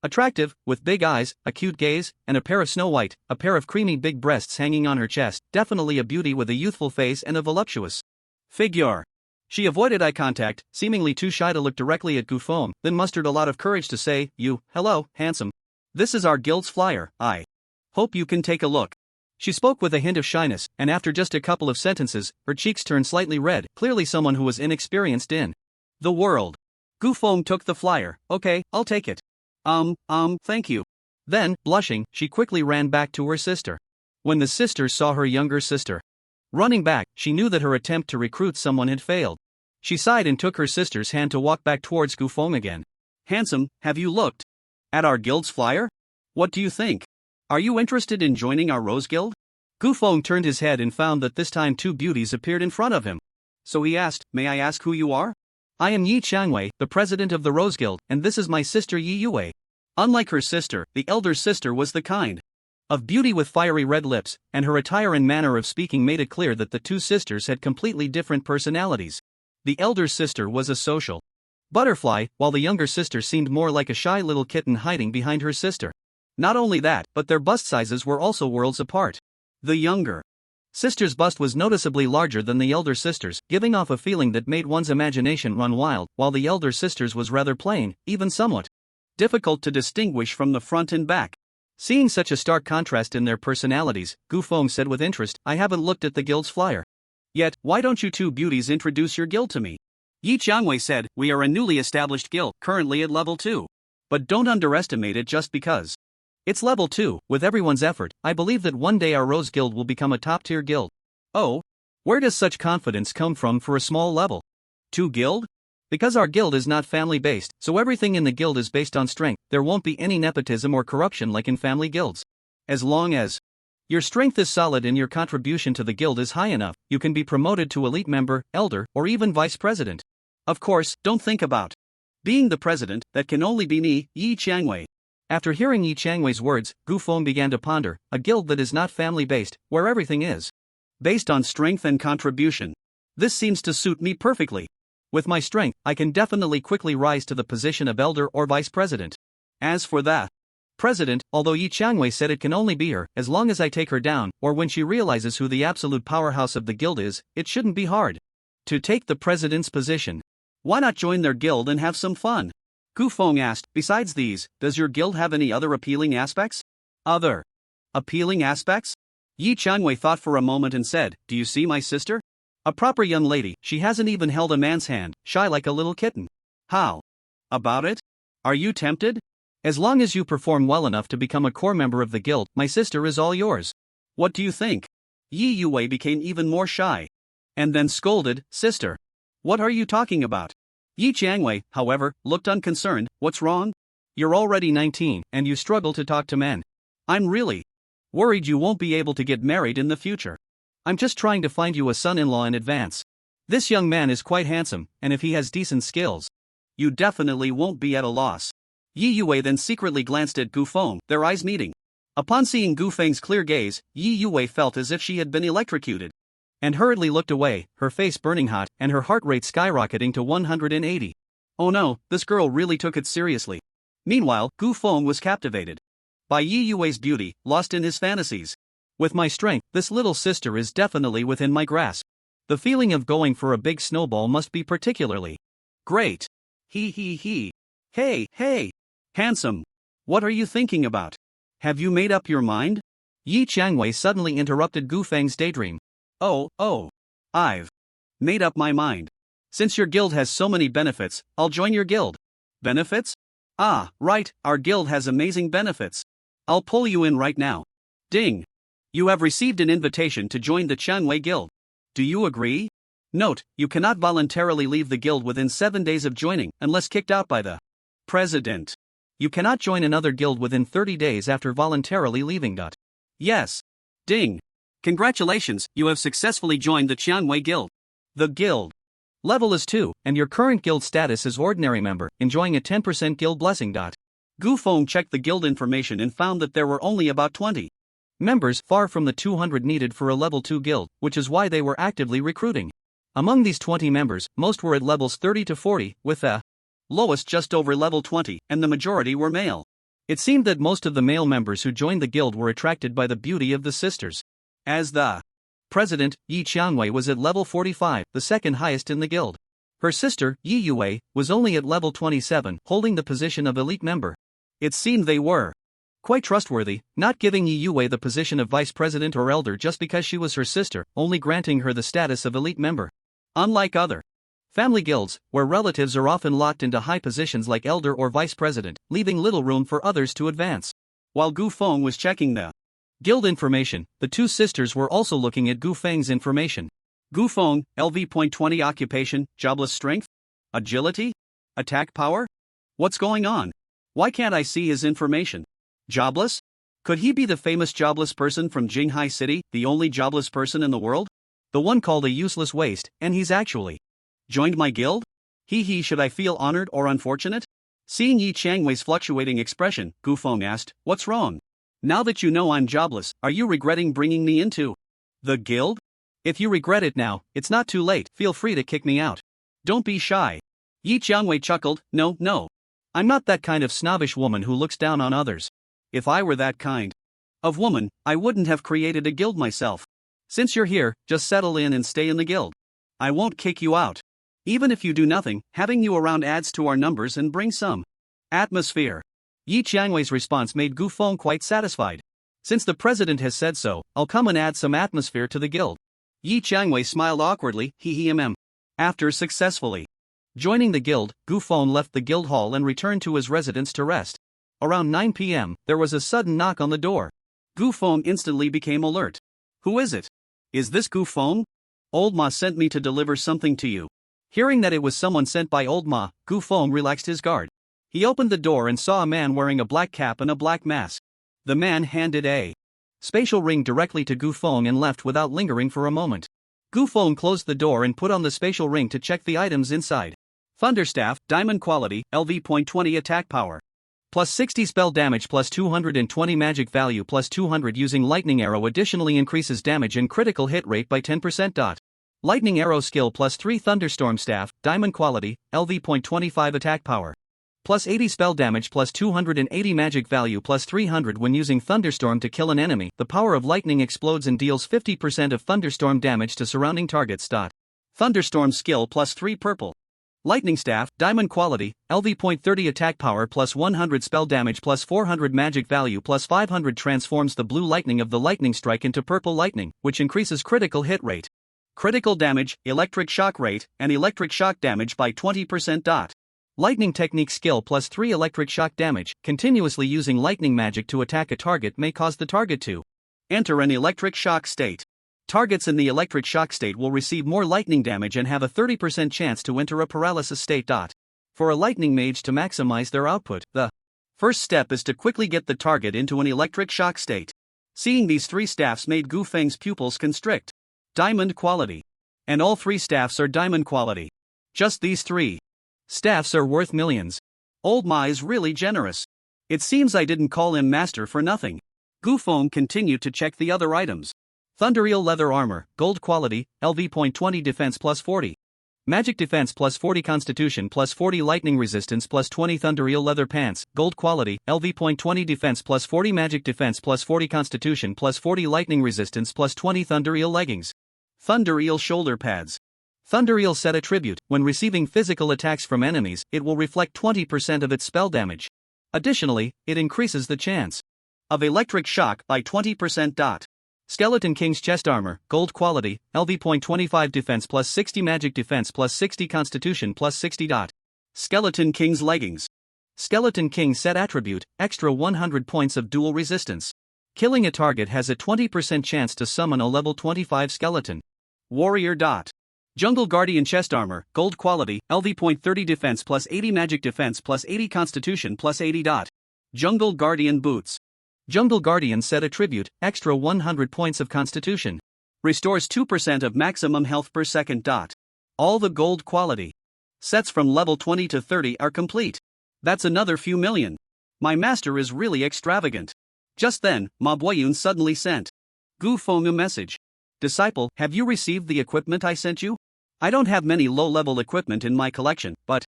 attractive, with big eyes, a cute gaze, and a pair of a pair of creamy big breasts hanging on her chest, definitely a beauty with a youthful face and a voluptuous figure. She avoided eye contact, seemingly too shy to look directly at Gu Feng, then mustered a lot of courage to say, "Hello, handsome. This is our guild's flyer, I hope you can take a look." She spoke with a hint of shyness, and after just a couple of sentences, her cheeks turned slightly red, clearly someone who was inexperienced in the world. Gu Feng took the flyer. "Okay, I'll take it. Thank you." Then, blushing, she quickly ran back to her sister. When the sister saw her younger sister running back, she knew that her attempt to recruit someone had failed. She sighed and took her sister's hand to walk back towards Gu Feng again. "Handsome, have you looked at our guild's flyer? What do you think? Are you interested in joining our Rose Guild?" Gu Feng turned his head and found that this time two beauties appeared in front of him. So he asked, "May I ask who you are?" "I am Yi Qiangwei, the president of the Rose Guild, and this is my sister Yi Yue." Unlike her sister, the elder sister was the kind of beauty with fiery red lips, and her attire and manner of speaking made it clear that the two sisters had completely different personalities. The elder sister was a social butterfly, while the younger sister seemed more like a shy little kitten hiding behind her sister. Not only that, but their bust sizes were also worlds apart. The younger sister's bust was noticeably larger than the elder sister's, giving off a feeling that made one's imagination run wild, while the elder sister's was rather plain, even somewhat difficult to distinguish from the front and back. Seeing such a stark contrast in their personalities, Gu Feng said with interest, "I haven't looked at the guild's flyer yet. Why don't you two beauties introduce your guild to me?" Yi Qiangwei said, "We are a newly established guild, currently at level 2. But don't underestimate it just because it's level 2. With everyone's effort, I believe that one day our Rose Guild will become a top-tier guild." "Oh? Where does such confidence come from for a small level 2 guild?" "Because our guild is not family-based, so everything in the guild is based on strength. There won't be any nepotism or corruption like in family guilds. As long as your strength is solid and your contribution to the guild is high enough, you can be promoted to elite member, elder, or even vice president. Of course, don't think about being the president. That can only be me, Yi Qiangwei." After hearing Yi Changwei's words, Gu Feng began to ponder, a guild that is not family-based, where everything is based on strength and contribution. This seems to suit me perfectly. With my strength, I can definitely quickly rise to the position of elder or vice president. As for that president, although Yi Changwei said it can only be her, as long as I take her down, or when she realizes who the absolute powerhouse of the guild is, it shouldn't be hard to take the president's position. Why not join their guild and have some fun? Gu Feng asked. Besides these, does your guild have any other appealing aspects? Other appealing aspects? Yi Changwei thought for a moment and said, do you see my sister? A proper young lady, she hasn't even held a man's hand, shy like a little kitten. How about it? Are you tempted? As long as you perform well enough to become a core member of the guild, my sister is all yours. What do you think? Yi Yue became even more shy. And then scolded, sister. What are you talking about? Yi Changwei, however, looked unconcerned. What's wrong? You're already 19, and you struggle to talk to men. I'm really worried you won't be able to get married in the future. I'm just trying to find you a son-in-law in advance. This young man is quite handsome, and if he has decent skills, you definitely won't be at a loss. Yi Yue then secretly glanced at Gu Feng, their eyes meeting. Upon seeing Gu Feng's clear gaze, Yi Yue felt as if she had been electrocuted, and hurriedly looked away, her face burning hot, and her heart rate skyrocketing to 180. Oh no, this girl really took it seriously. Meanwhile, Gu Feng was captivated by Yi Yue's beauty, lost in his fantasies. With my strength, this little sister is definitely within my grasp. The feeling of going for a big snowball must be particularly great. He. Hey. Handsome. What are you thinking about? Have you made up your mind? Yi Changwei suddenly interrupted Gu Feng's daydream. Oh. I've made up my mind. Since your guild has so many benefits, I'll join your guild. Benefits? Ah, right, our guild has amazing benefits. I'll pull you in right now. Ding. You have received an invitation to join the Changwei Guild. Do you agree? Note, you cannot voluntarily leave the guild within 7 days of joining, unless kicked out by the president. You cannot join another guild within 30 days after voluntarily leaving. Yes. Ding. Congratulations, you have successfully joined the Changwei Guild. The guild level is 2, and your current guild status is ordinary member, enjoying a 10% guild blessing. Gu Feng checked the guild information and found that there were only about 20 members, far from the 200 needed for a level 2 guild, which is why they were actively recruiting. Among these 20 members, most were at levels 30 to 40, with the lowest just over level 20, and the majority were male. It seemed that most of the male members who joined the guild were attracted by the beauty of the sisters. As the president, Yi Changwei was at level 45, the second highest in the guild. Her sister, Yi Yue, was only at level 27, holding the position of elite member. It seemed they were quite trustworthy, not giving Yi Yue the position of vice president or elder just because she was her sister, only granting her the status of elite member. Unlike other family guilds, where relatives are often locked into high positions like elder or vice president, leaving little room for others to advance. While Gu Feng was checking the guild information, the two sisters were also looking at Gu Feng's information. Gu Feng, LV.20 occupation, jobless strength? Agility? Attack power? What's going on? Why can't I see his information? Jobless? Could he be the famous jobless person from Jinghai City, the only jobless person in the world? The one called a useless waste, and he's actually joined my guild? Should I feel honored or unfortunate? Seeing Yi Changwei's fluctuating expression, Gu Feng asked, what's wrong? Now that you know I'm jobless, are you regretting bringing me into the guild? If you regret it now, it's not too late, feel free to kick me out. Don't be shy. Yi Changwei chuckled, no. I'm not that kind of snobbish woman who looks down on others. If I were that kind of woman, I wouldn't have created a guild myself. Since you're here, just settle in and stay in the guild. I won't kick you out. Even if you do nothing, having you around adds to our numbers and brings some atmosphere. Yi Changwei's response made Gu Feng quite satisfied. Since the president has said so, I'll come and add some atmosphere to the guild. Yi Changwei smiled awkwardly, After successfully joining the guild, Gu Feng left the guild hall and returned to his residence to rest. Around 9 p.m., there was a sudden knock on the door. Gu Feng instantly became alert. Who is it? Is this Gu Feng? Old Ma sent me to deliver something to you. Hearing that it was someone sent by Old Ma, Gu Feng relaxed his guard. He opened the door and saw a man wearing a black cap and a black mask. The man handed a spatial ring directly to Gu Feng and left without lingering for a moment. Gu Feng closed the door and put on the spatial ring to check the items inside. Thunderstaff, diamond quality, LV.20 attack power. Plus 60 spell damage plus 220 magic value plus 200 using lightning arrow additionally increases damage and critical hit rate by 10%. Lightning arrow skill plus 3 thunderstorm staff, diamond quality, LV.25 attack power. Plus 80 spell damage plus 280 magic value plus 300 when using thunderstorm to kill an enemy. The power of lightning explodes and deals 50% of thunderstorm damage to surrounding targets. Thunderstorm skill plus 3 purple. Lightning staff, diamond quality, LV.30 attack power plus 100 spell damage plus 400 magic value plus 500 transforms the blue lightning of the lightning strike into purple lightning, which increases critical hit rate, critical damage, electric shock rate, and electric shock damage by 20%. Lightning technique skill plus 3 electric shock damage. Continuously using lightning magic to attack a target may cause the target to enter an electric shock state. Targets in the electric shock state will receive more lightning damage and have a 30% chance to enter a paralysis state. For a lightning mage to maximize their output, the first step is to quickly get the target into an electric shock state. Seeing these 3 staffs made Gu Feng's pupils constrict. Diamond quality. And all 3 staffs are diamond quality. Just these 3 staffs are worth millions. Old Ma is really generous. It seems I didn't call him master for nothing. Gu Feng continued to check the other items. Thundereel leather armor, gold quality, LV.20 defense plus 40. Magic defense plus 40 constitution plus 40 lightning resistance plus 20 Thundereel leather pants, gold quality, LV.20 defense plus 40 magic defense plus 40 constitution plus 40 lightning resistance plus 20 Thundereel leggings. Thundereel shoulder pads. Thundereel set attribute, when receiving physical attacks from enemies, it will reflect 20% of its spell damage. Additionally, it increases the chance of electric shock by 20%. Skeleton King's chest armor, gold quality, LV.25 defense plus 60 magic defense plus 60 constitution plus 60. Skeleton King's leggings. Skeleton King set attribute, extra 100 points of dual resistance. Killing a target has a 20% chance to summon a level 25 skeleton. Warrior. Jungle Guardian chest armor, gold quality, LV.30 defense plus 80 magic defense plus 80 constitution plus 80. Jungle Guardian boots. Jungle Guardian set attribute, extra 100 points of constitution. Restores 2% of maximum health per second. All the gold quality sets from level 20 to 30 are complete. That's another few million. My master is really extravagant. Just then, Ma Boyun suddenly sent Gu Feng a message. Disciple, have you received the equipment I sent you? I don't have many low-level equipment in my collection, but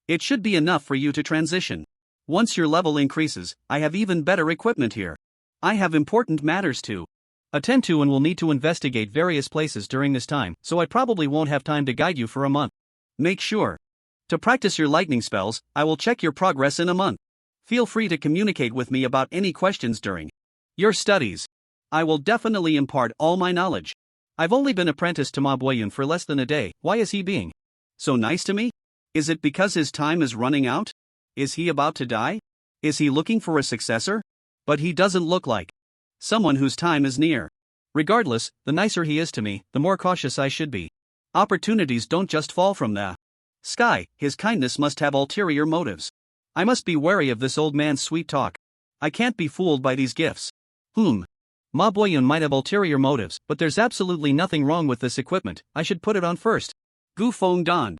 it should be enough for you to transition. Once your level increases, I have even better equipment here. I have important matters to attend to and will need to investigate various places during this time, so I probably won't have time to guide you for a month. Make sure to practice your lightning spells. I will check your progress in a month. Feel free to communicate with me about any questions during your studies. I will definitely impart all my knowledge. I've only been apprenticed to Ma Boyun for less than a day. Why is he being so nice to me? Is it because his time is running out? Is he about to die? Is he looking for a successor? But he doesn't look like someone whose time is near. Regardless, the nicer he is to me, the more cautious I should be. Opportunities don't just fall from the sky. His kindness must have ulterior motives. I must be wary of this old man's sweet talk. I can't be fooled by these gifts. Ma Boyun might have ulterior motives, but there's absolutely nothing wrong with this equipment. I should put it on first. Gu Feng donned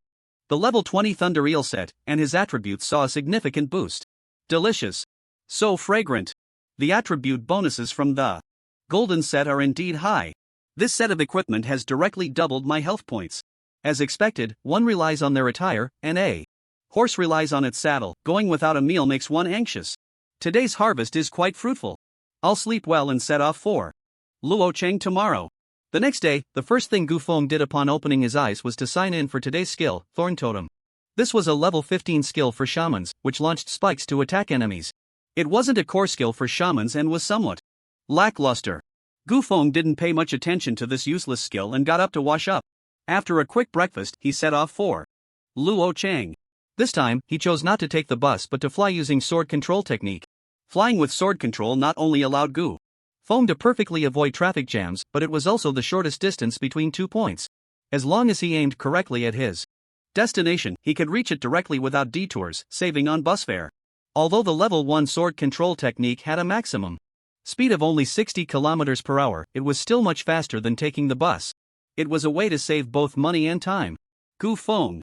the level 20 Thundereel set, and his attributes saw a significant boost. Delicious. So fragrant. The attribute bonuses from the golden set are indeed high. This set of equipment has directly doubled my health points. As expected, one relies on their attire, and a horse relies on its saddle. Going without a meal makes one anxious. Today's harvest is quite fruitful. I'll sleep well and set off for Luo Cheng tomorrow. The next day, the first thing Gu Feng did upon opening his eyes was to sign in for today's skill, Thorn Totem. This was a level 15 skill for shamans, which launched spikes to attack enemies. It wasn't a core skill for shamans and was somewhat lackluster. Gu Feng didn't pay much attention to this useless skill and got up to wash up. After a quick breakfast, he set off for Luo Cheng. This time, he chose not to take the bus but to fly using sword control technique. Flying with sword control not only allowed Gu Feng to perfectly avoid traffic jams, but it was also the shortest distance between 2 points. As long as he aimed correctly at his destination, he could reach it directly without detours, saving on bus fare. Although the level 1 sword control technique had a maximum speed of only 60 km per hour, it was still much faster than taking the bus. It was a way to save both money and time. Gu Feng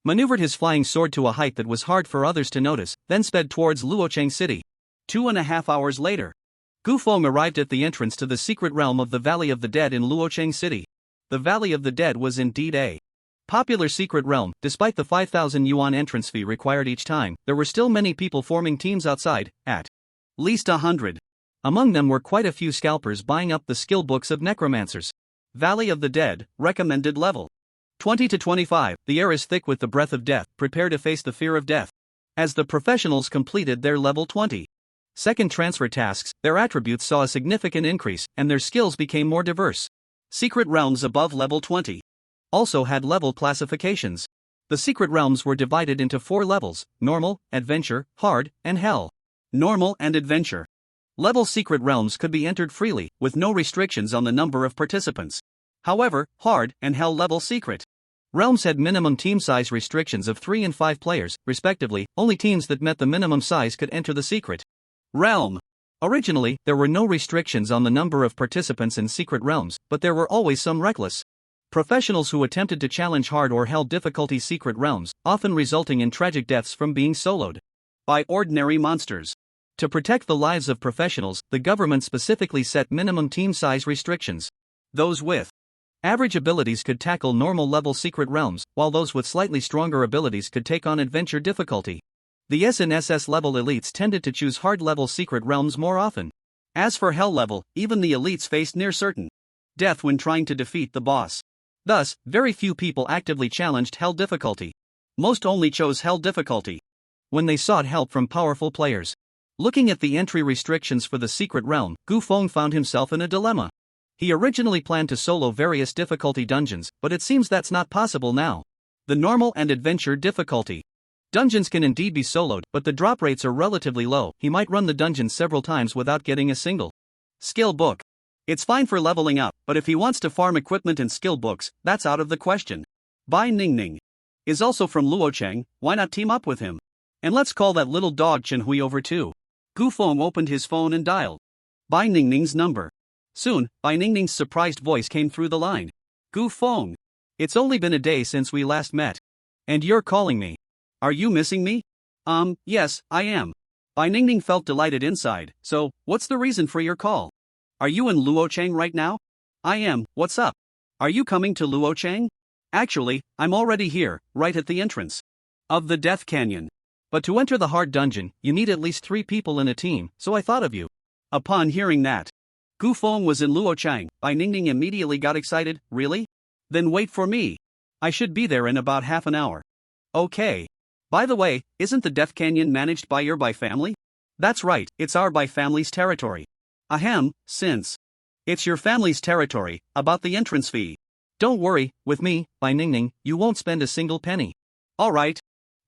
maneuvered his flying sword to a height that was hard for others to notice, then sped towards Luocheng City. 2.5 hours later, Gu Feng arrived at the entrance to the secret realm of the Valley of the Dead in Luocheng City. The Valley of the Dead was indeed a popular secret realm. Despite the 5,000 yuan entrance fee required each time, there were still many people forming teams outside, at least 100. Among them were quite a few scalpers buying up the skill books of necromancers. Valley of the Dead, recommended level 20 to 25. The air is thick with the breath of death. Prepare to face the fear of death. As the professionals completed their level 20 second transfer tasks, their attributes saw a significant increase, and their skills became more diverse. Secret realms above level 20 also had level classifications. The secret realms were divided into 4 levels: normal, adventure, hard, and hell. Normal and adventure level secret realms could be entered freely, with no restrictions on the number of participants. However, hard and hell level secret realms had minimum team size restrictions of 3 and 5 players, respectively. Only teams that met the minimum size could enter the secret realm. Originally, there were no restrictions on the number of participants in secret realms, but there were always some reckless professionals who attempted to challenge hard or hell difficulty secret realms, often resulting in tragic deaths from being soloed by ordinary monsters. To protect the lives of professionals, the government specifically set minimum team size restrictions. Those with average abilities could tackle normal level secret realms, while those with slightly stronger abilities could take on adventure difficulty. The S and SS level elites tended to choose hard level secret realms more often. As for hell level, even the elites faced near certain death when trying to defeat the boss. Thus, very few people actively challenged hell difficulty. Most only chose hell difficulty when they sought help from powerful players. Looking at the entry restrictions for the secret realm, Gu Feng found himself in a dilemma. He originally planned to solo various difficulty dungeons, but it seems that's not possible now. The normal and adventure difficulty dungeons can indeed be soloed, but the drop rates are relatively low. He might run the dungeon several times without getting a single skill book. It's fine for leveling up, but if he wants to farm equipment and skill books, that's out of the question. Bai Ningning is also from Luocheng. Why not team up with him? And let's call that little dog Chen Hui over too. Gu Feng opened his phone and dialed Bai Ningning's number. Soon, Bai Ningning's surprised voice came through the line. Gu Feng, it's only been a day since we last met. And you're calling me. Are you missing me? Yes, I am. Bai Ningning felt delighted inside. So, what's the reason for your call? Are you in Luocheng right now? I am. What's up? Are you coming to Luocheng? Actually, I'm already here, right at the entrance of the Death Canyon. But to enter the hard dungeon, you need at least 3 people in a team, so I thought of you. Upon hearing that Gu Feng was in Luocheng, Bai Ningning immediately got excited. Really? Then wait for me. I should be there in about half an hour. Okay. By the way, isn't the Death Canyon managed by your Bai family? That's right, it's our Bai family's territory. Ahem, since it's your family's territory, about the entrance fee. Don't worry, with me, Bai Ningning, you won't spend a single penny. Alright.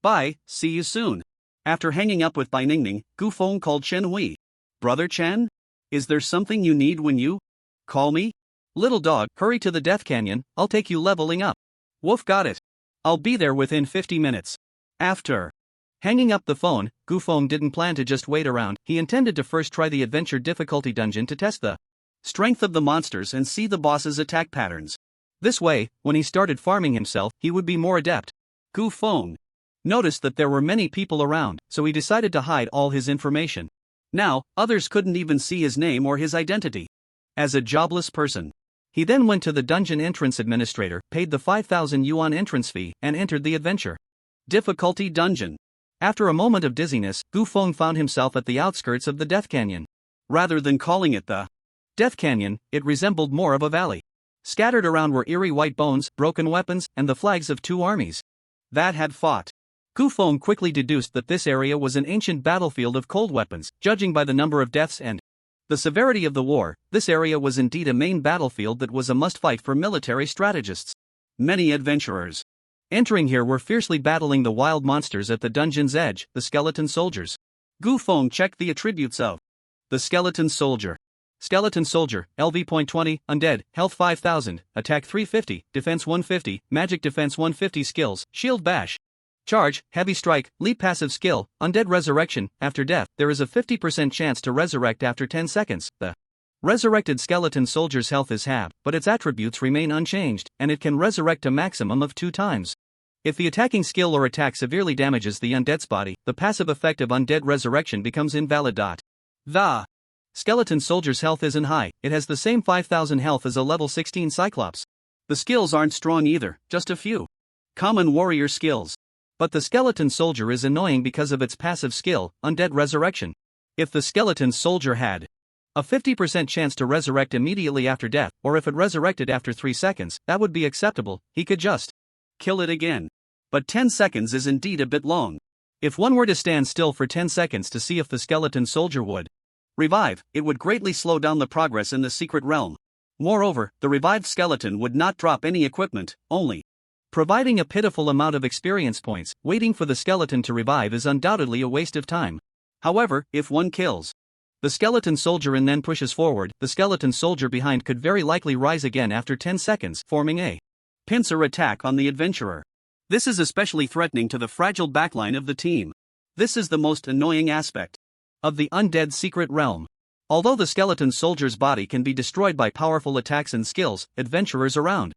Bye, see you soon. After hanging up with Bai Ningning, Gu Feng called Chen Hui. Brother Chen? Is there something you need when you call me? Little dog, hurry to the Death Canyon, I'll take you leveling up. Wolf got it. I'll be there within 50 minutes. After hanging up the phone, Gu Feng didn't plan to just wait around. He intended to first try the adventure difficulty dungeon to test the strength of the monsters and see the boss's attack patterns. This way, when he started farming himself, he would be more adept. Gu Feng noticed that there were many people around, so he decided to hide all his information. Now, others couldn't even see his name or his identity as a jobless person. He then went to the dungeon entrance administrator, paid the 5,000 yuan entrance fee, and entered the adventure difficulty dungeon. After a moment of dizziness, Gu Feng found himself at the outskirts of the Death Canyon. Rather than calling it the Death Canyon, it resembled more of a valley. Scattered around were eerie white bones, broken weapons, and the flags of 2 armies that had fought. Gu Feng quickly deduced that this area was an ancient battlefield of cold weapons. Judging by the number of deaths and the severity of the war, this area was indeed a main battlefield that was a must-fight for military strategists. Many adventurers entering here were fiercely battling the wild monsters at the dungeon's edge, the skeleton soldiers. Gu Feng checked the attributes of the skeleton soldier. Skeleton soldier, LV.20, undead, health 5000, attack 350, defense 150, magic defense 150 skills, shield bash. Charge, heavy strike, leap passive skill, undead resurrection. After death, there is a 50% chance to resurrect after 10 seconds. The resurrected skeleton soldier's health is halved, but its attributes remain unchanged, and it can resurrect a maximum of 2 times. If the attacking skill or attack severely damages the undead's body, the passive effect of undead resurrection becomes invalid. The skeleton soldier's health isn't high, it has the same 5000 health as a level 16 Cyclops. The skills aren't strong either, just a few common warrior skills. But the skeleton soldier is annoying because of its passive skill, undead resurrection. If the skeleton soldier had a 50% chance to resurrect immediately after death, or if it resurrected after 3 seconds, that would be acceptable, he could just kill it again. But 10 seconds is indeed a bit long. If one were to stand still for 10 seconds to see if the skeleton soldier would revive, it would greatly slow down the progress in the secret realm. Moreover, the revived skeleton would not drop any equipment, only providing a pitiful amount of experience points. Waiting for the skeleton to revive is undoubtedly a waste of time. However, if one kills the skeleton soldier and then pushes forward, the skeleton soldier behind could very likely rise again after 10 seconds, forming a pincer attack on the adventurer. This is especially threatening to the fragile backline of the team. This is the most annoying aspect of the undead secret realm. Although the skeleton soldier's body can be destroyed by powerful attacks and skills, adventurers around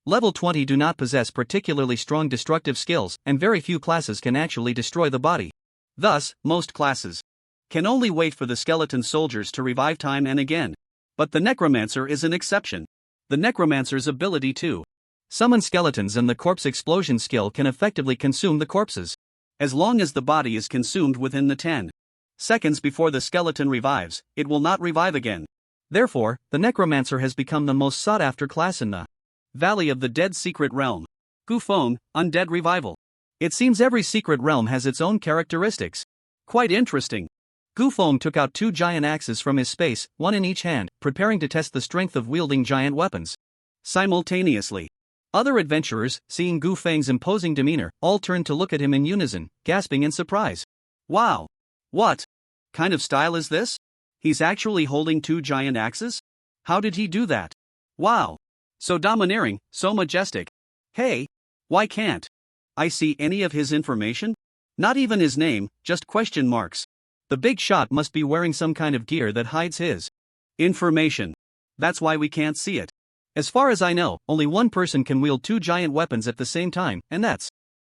level 20 do not possess particularly strong destructive skills, and very few classes can actually destroy the body. Thus, most classes can only wait for the skeleton soldiers to revive time and again. But the necromancer is an exception. The necromancer's ability to summon skeletons and the corpse explosion skill can effectively consume the corpses. As long as the body is consumed within the 10 seconds before the skeleton revives, it will not revive again. Therefore, the necromancer has become the most sought-after class in the Valley of the Dead secret realm. Gufeng, Undead Revival. It seems every secret realm has its own characteristics. Quite interesting. Gufeng took out 2 giant axes from his space, one in each hand, preparing to test the strength of wielding giant weapons simultaneously. Other adventurers, seeing Gufeng's imposing demeanor, all turned to look at him in unison, gasping in surprise. Wow! What kind of style is this? He's actually holding 2 giant axes? How did he do that? Wow! So domineering, so majestic. Hey! Why can't I see any of his information? Not even his name, just question marks. The big shot must be wearing some kind of gear that hides his information. That's why we can't see it. As far as I know, only one person can wield 2 giant weapons at the same time, and that's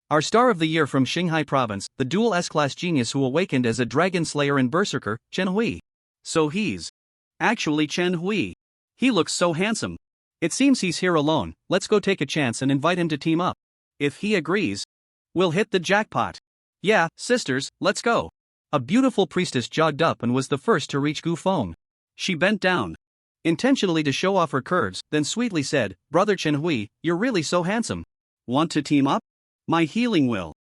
our star of the year from Qinghai province, the dual S-class genius who awakened as a dragon slayer and berserker, Chen Hui. So he's actually Chen Hui. He looks so handsome. It seems he's here alone. Let's go take a chance and invite him to team up. If he agrees, we'll hit the jackpot. Yeah, sisters, let's go. A beautiful priestess jogged up and was the first to reach Gufeng. She bent down intentionally to show off her curves, then sweetly said, "Brother Chen Hui, you're really so handsome. Want to team up? My healing will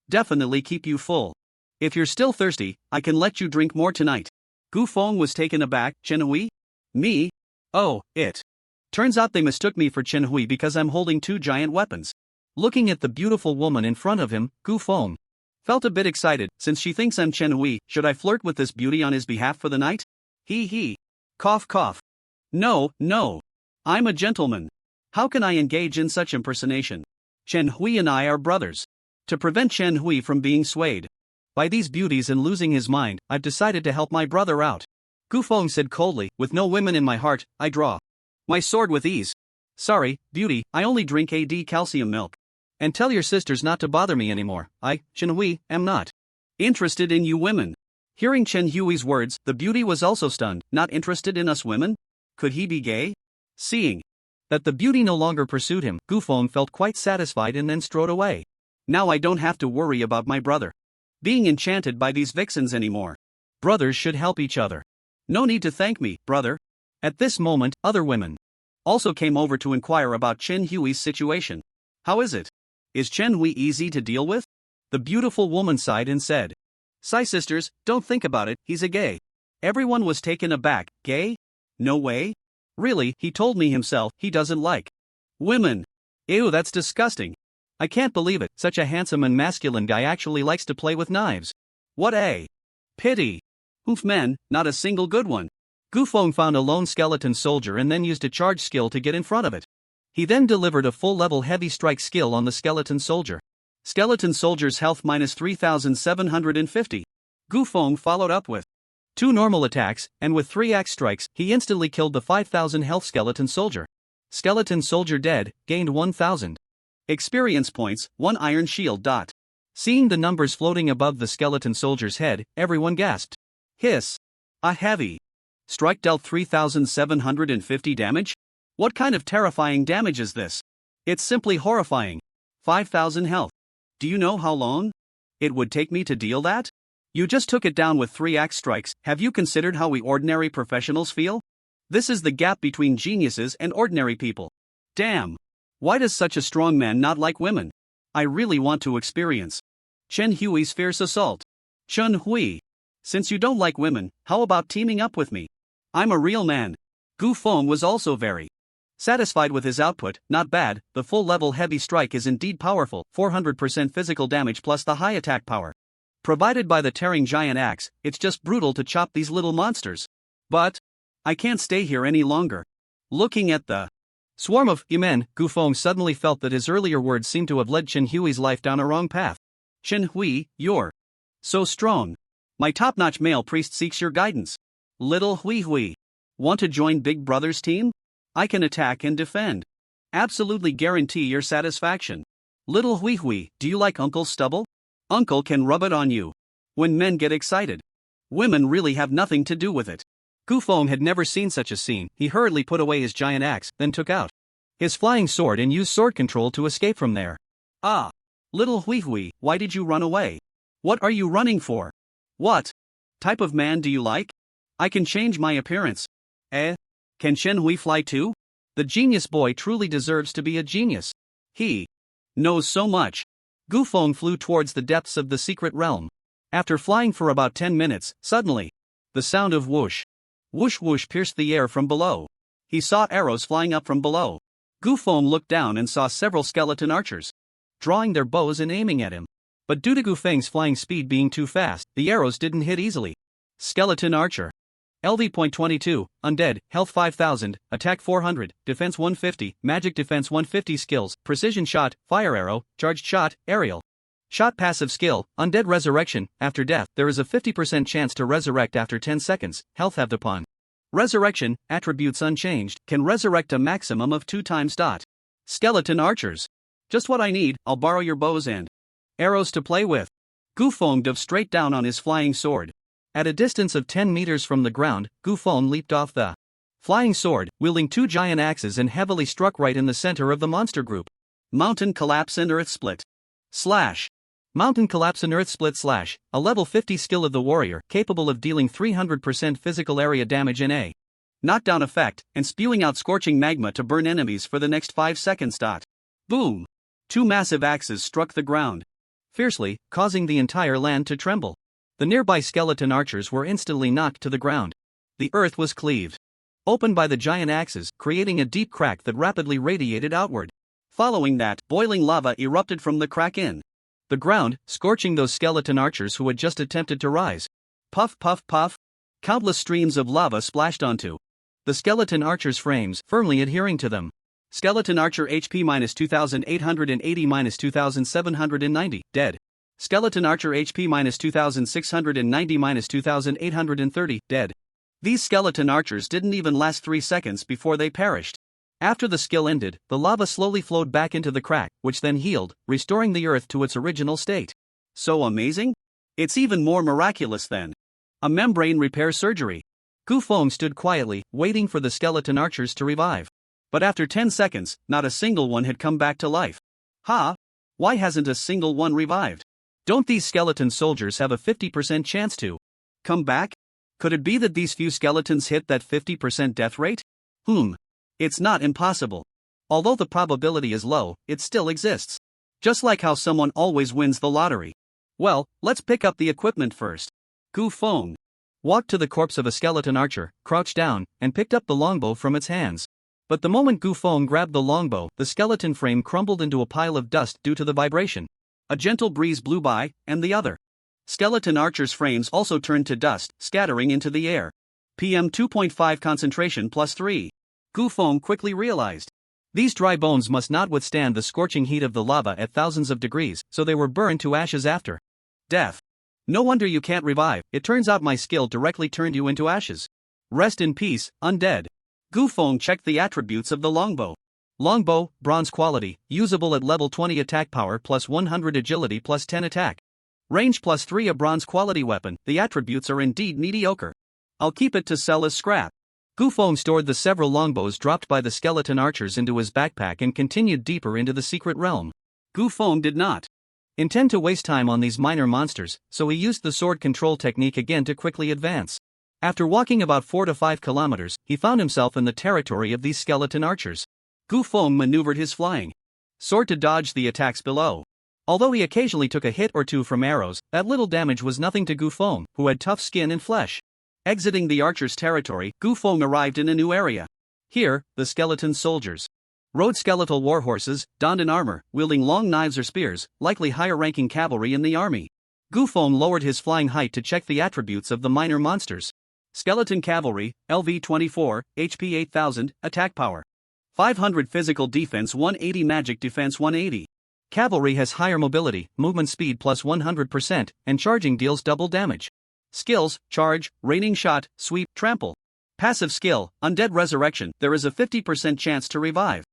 definitely keep you full. If you're still thirsty, I can let you drink more tonight." Gufeng was taken aback. Chen Hui? Me? Oh, it turns out they mistook me for Chen Hui because I'm holding 2 giant weapons. Looking at the beautiful woman in front of him, Gufeng felt a bit excited. Since she thinks I'm Chen Hui, should I flirt with this beauty on his behalf for the night? He. Cough cough. No. I'm a gentleman. How can I engage in such impersonation? Chen Hui and I are brothers. To prevent Chen Hui from being swayed by these beauties and losing his mind, I've decided to help my brother out. Gufeng said coldly, "With no women in my heart, I draw my sword with ease. Sorry, beauty, I only drink AD calcium milk. And tell your sisters not to bother me anymore. I, Chen Hui, am not interested in you women." Hearing Chen Hui's words, the beauty was also stunned. Not interested in us women? Could he be gay? Seeing that the beauty no longer pursued him, Gufeng felt quite satisfied and then strode away. Now I don't have to worry about my brother being enchanted by these vixens anymore. Brothers should help each other. No need to thank me, brother. At this moment, other women also came over to inquire about Chen Hui's situation. How is it? Is Chen Hui easy to deal with? The beautiful woman sighed and said, "Sigh sisters, don't think about it, he's a gay." Everyone was taken aback. Gay? No way? Really, he told me himself he doesn't like women. Ew, that's disgusting. I can't believe it, such a handsome and masculine guy actually likes to play with knives. What a pity. Oof men, not a single good one. Gufeng found a lone skeleton soldier and then used a charge skill to get in front of it. He then delivered a full-level heavy strike skill on the skeleton soldier. Skeleton soldier's health minus 3,750. Gufeng followed up with 2 normal attacks, and with 3 axe strikes, he instantly killed the 5,000 health skeleton soldier. Skeleton soldier dead, gained 1,000 Experience points, 1 iron shield. Seeing the numbers floating above the skeleton soldier's head, everyone gasped. Hiss. A heavy strike dealt 3,750 damage? What kind of terrifying damage is this? It's simply horrifying. 5,000 health. Do you know how long it would take me to deal that? You just took it down with 3 axe strikes. Have you considered how we ordinary professionals feel? This is the gap between geniuses and ordinary people. Damn. Why does such a strong man not like women? I really want to experience Chen Hui's fierce assault. Chen Hui. Since you don't like women, how about teaming up with me? I'm a real man. Gu Feng was also very satisfied with his output. Not bad, the full level heavy strike is indeed powerful, 400% physical damage plus the high attack power provided by the tearing giant axe. It's just brutal to chop these little monsters. But I can't stay here any longer. Looking at the swarm of men, Gu Feng suddenly felt that his earlier words seemed to have led Chen Hui's life down a wrong path. Chen Hui, you're so strong. My top-notch male priest seeks your guidance. Little Hui, want to join Big Brother's team? I can attack and defend. Absolutely guarantee your satisfaction. Little Hui, do you like Uncle's stubble? Uncle can rub it on you. When men get excited, women really have nothing to do with it. Gu Feng had never seen such a scene. He hurriedly put away his giant axe, then took out his flying sword and used sword control to escape from there. Ah! Little Hui, why did you run away? What are you running for? What type of man do you like? I can change my appearance. Can Chen Hui fly too? The genius boy truly deserves to be a genius. He knows so much. Gu Feng flew towards the depths of the secret realm. After flying for about 10 minutes, suddenly, the sound of whoosh, whoosh whoosh pierced the air from below. He saw arrows flying up from below. Gu Feng looked down and saw several skeleton archers drawing their bows and aiming at him. But due to Gu Feng's flying speed being too fast, the arrows didn't hit easily. Skeleton archer. LV.22, Undead, Health 5000, Attack 400, Defense 150, Magic Defense 150 Skills, Precision Shot, Fire Arrow, Charged Shot, Aerial Shot. Passive skill, Undead Resurrection. After death, there is a 50% chance to resurrect after 10 seconds, health halved upon resurrection. Attributes unchanged, can resurrect a maximum of 2 times. Skeleton archers. Just what I need. I'll borrow your bows and arrows to play with. Gu Feng dove straight down on his flying sword. At a distance of 10 meters from the ground, Gu Feng leaped off the flying sword, wielding 2 giant axes and heavily struck right in the center of the monster group. Mountain collapse and earth split. Slash. Mountain collapse and earth split slash, a level 50 skill of the warrior, capable of dealing 300% physical area damage in a knockdown effect, and spewing out scorching magma to burn enemies for the next 5 seconds. Boom. 2 massive axes struck the ground fiercely, causing the entire land to tremble. The nearby skeleton archers were instantly knocked to the ground. The earth was cleaved open by the giant axes, creating a deep crack that rapidly radiated outward. Following that, boiling lava erupted from the crack in the ground, scorching those skeleton archers who had just attempted to rise. Puff puff puff. Countless streams of lava splashed onto the skeleton archers' frames, firmly adhering to them. Skeleton archer HP -2880 -2790, dead. Skeleton archer HP -2690 -2830, dead. These skeleton archers didn't even last 3 seconds before they perished. After the skill ended, the lava slowly flowed back into the crack, which then healed, restoring the earth to its original state. So amazing? It's even more miraculous than a membrane repair surgery. Gu Feng stood quietly, waiting for the skeleton archers to revive. But after 10 seconds, not a single one had come back to life. Why hasn't a single one revived? Don't these skeleton soldiers have a 50% chance to come back? Could it be that these few skeletons hit that 50% death rate? It's not impossible. Although the probability is low, it still exists. Just like how someone always wins the lottery. Well, let's pick up the equipment first. Gu Feng walked to the corpse of a skeleton archer, crouched down, and picked up the longbow from its hands. But the moment Gu Feng grabbed the longbow, the skeleton frame crumbled into a pile of dust due to the vibration. A gentle breeze blew by, and the other skeleton archers' frames also turned to dust, scattering into the air. PM 2.5 concentration +3. Gu Feng quickly realized these dry bones must not withstand the scorching heat of the lava at thousands of degrees, so they were burned to ashes after death. No wonder you can't revive. It turns out my skill directly turned you into ashes. Rest in peace, undead. Gu Feng checked the attributes of the longbow. Longbow, bronze quality, usable at level 20 attack power plus 100 agility plus 10 attack. Range plus 3 a bronze quality weapon, the attributes are indeed mediocre. I'll keep it to sell as scrap. Gufeng stored the several longbows dropped by the skeleton archers into his backpack and continued deeper into the secret realm. Gufeng did not intend to waste time on these minor monsters, so he used the sword control technique again to quickly advance. After walking about 4 to 5 kilometers, he found himself in the territory of these skeleton archers. Gufeng maneuvered his flying sword to dodge the attacks below. Although he occasionally took a hit or two from arrows, that little damage was nothing to Gufeng, who had tough skin and flesh. Exiting the archers' territory, Gufeng arrived in a new area. Here, the skeleton soldiers rode skeletal warhorses, donned in armor, wielding long knives or spears, likely higher-ranking cavalry in the army. Gufeng lowered his flying height to check the attributes of the minor monsters. Skeleton cavalry, LV 24, HP 8000, attack power 500, physical defense 180, magic defense 180. Cavalry has higher mobility, movement speed plus 100%, and charging deals double damage. Skills: charge, raining shot, sweep, trample. Passive skill: undead resurrection, there is a 50% chance to revive.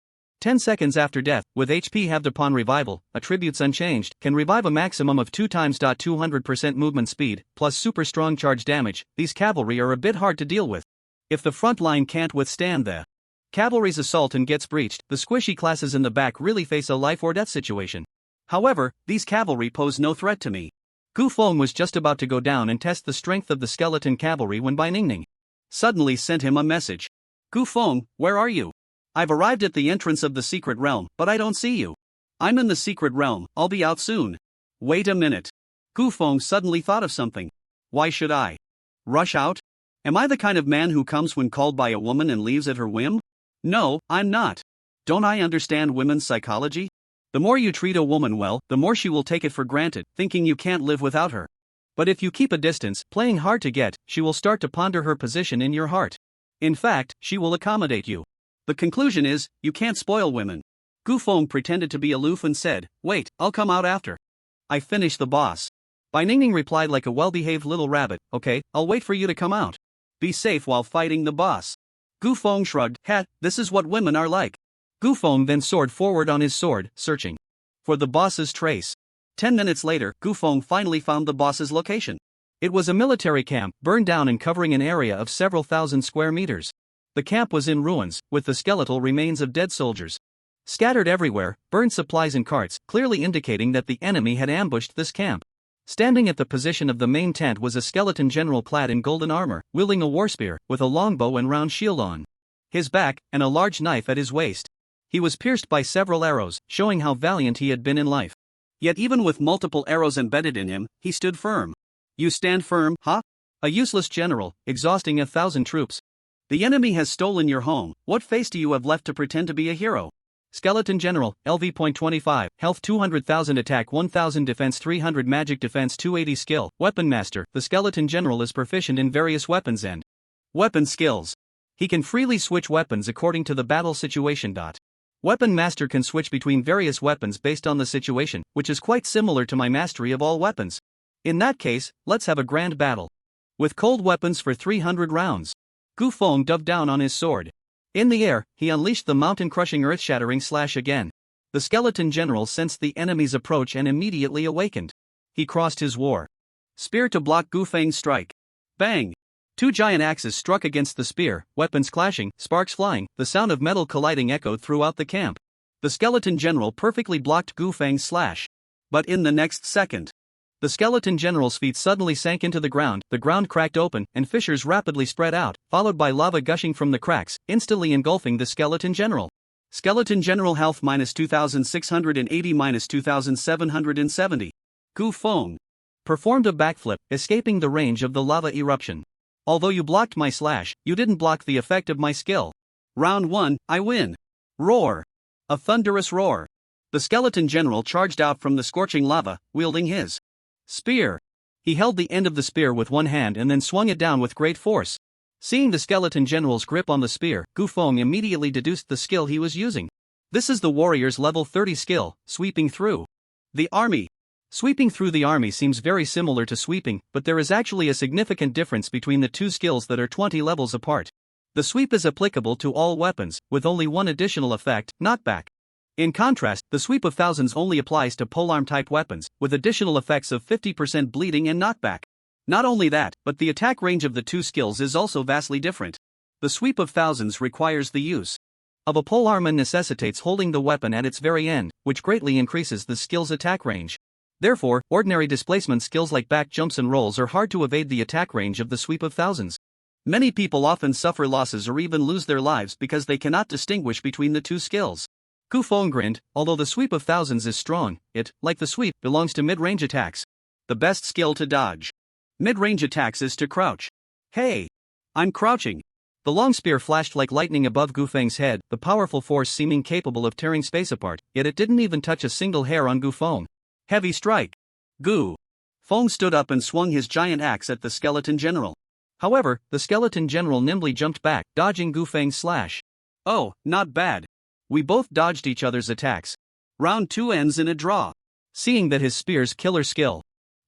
10 seconds after death, with HP halved upon revival, attributes unchanged, can revive a maximum of 2 times. 200% movement speed, plus super strong charge damage. These cavalry are a bit hard to deal with. If the front line can't withstand the cavalry's assault and gets breached, the squishy classes in the back really face a life or death situation. However, these cavalry pose no threat to me. Gufeng was just about to go down and test the strength of the skeleton cavalry when Bai Ningning suddenly sent him a message. Gufeng, where are you? I've arrived at the entrance of the secret realm, but I don't see you. I'm in the secret realm, I'll be out soon. Wait a minute. Gufeng suddenly thought of something. Why should I rush out? Am I the kind of man who comes when called by a woman and leaves at her whim? No, I'm not. Don't I understand women's psychology? The more you treat a woman well, the more she will take it for granted, thinking you can't live without her. But if you keep a distance, playing hard to get, she will start to ponder her position in your heart. In fact, she will accommodate you. The conclusion is, you can't spoil women. Gufeng pretended to be aloof and said, wait, I'll come out after I finish the boss. Bai Ningning replied like a well-behaved little rabbit, okay, I'll wait for you to come out. Be safe while fighting the boss. Gufeng shrugged, this is what women are like. Gufeng then soared forward on his sword, searching for the boss's trace. 10 minutes later, Gufeng finally found the boss's location. It was a military camp, burned down and covering an area of several thousand square meters. The camp was in ruins, with the skeletal remains of dead soldiers scattered everywhere, burned supplies in carts, clearly indicating that the enemy had ambushed this camp. Standing at the position of the main tent was a skeleton general clad in golden armor, wielding a warspear, with a longbow and round shield on his back, and a large knife at his waist. He was pierced by several arrows, showing how valiant he had been in life. Yet even with multiple arrows embedded in him, he stood firm. You stand firm, huh? A useless general, exhausting 1,000 troops. The enemy has stolen your home, what face do you have left to pretend to be a hero? Skeleton General, LV.25, Health 200,000, Attack 1,000, Defense 300, Magic Defense 280, Skill, Weapon Master. The Skeleton General is proficient in various weapons and weapon skills. He can freely switch weapons according to the battle situation. Weapon Master can switch between various weapons based on the situation, which is quite similar to my mastery of all weapons. In that case, let's have a grand battle. With cold weapons for 300 rounds. Gufeng dove down on his sword. In the air, he unleashed the mountain-crushing earth-shattering slash again. The skeleton general sensed the enemy's approach and immediately awakened. He crossed his war spear to block Gufeng's strike. Bang! 2 giant axes struck against the spear, weapons clashing, sparks flying, the sound of metal colliding echoed throughout the camp. The skeleton general perfectly blocked Gufeng's slash. But in the next second, the skeleton general's feet suddenly sank into the ground cracked open, and fissures rapidly spread out, followed by lava gushing from the cracks, instantly engulfing the skeleton general. Skeleton General Health -2,680 -2,770. Gufeng performed a backflip, escaping the range of the lava eruption. Although you blocked my slash, you didn't block the effect of my skill. Round 1, I win. Roar. A thunderous roar. The skeleton general charged out from the scorching lava, wielding his spear. He held the end of the spear with one hand and then swung it down with great force. Seeing the skeleton general's grip on the spear, Gufeng immediately deduced the skill he was using. This is the warrior's level 30 skill, sweeping through the army. Sweeping through the army seems very similar to sweeping, but there is actually a significant difference between the two skills that are 20 levels apart. The sweep is applicable to all weapons, with only one additional effect, knockback. In contrast, the sweep of thousands only applies to polearm-type weapons, with additional effects of 50% bleeding and knockback. Not only that, but the attack range of the two skills is also vastly different. The sweep of thousands requires the use of a polearm and necessitates holding the weapon at its very end, which greatly increases the skill's attack range. Therefore, ordinary displacement skills like back jumps and rolls are hard to evade the attack range of the sweep of thousands. Many people often suffer losses or even lose their lives because they cannot distinguish between the two skills. Gu Feng grinned. Although the sweep of thousands is strong, it, like the sweep, belongs to mid-range attacks. The best skill to dodge mid-range attacks is to crouch. Hey! I'm crouching! The long spear flashed like lightning above Gu Feng's head, the powerful force seeming capable of tearing space apart, yet it didn't even touch a single hair on Gu Feng. Heavy strike! Gu Feng stood up and swung his giant axe at the skeleton general. However, the skeleton general nimbly jumped back, dodging Gu Feng's slash. Oh, not bad. We both dodged each other's attacks. Round 2 ends in a draw. Seeing that his spear's killer skill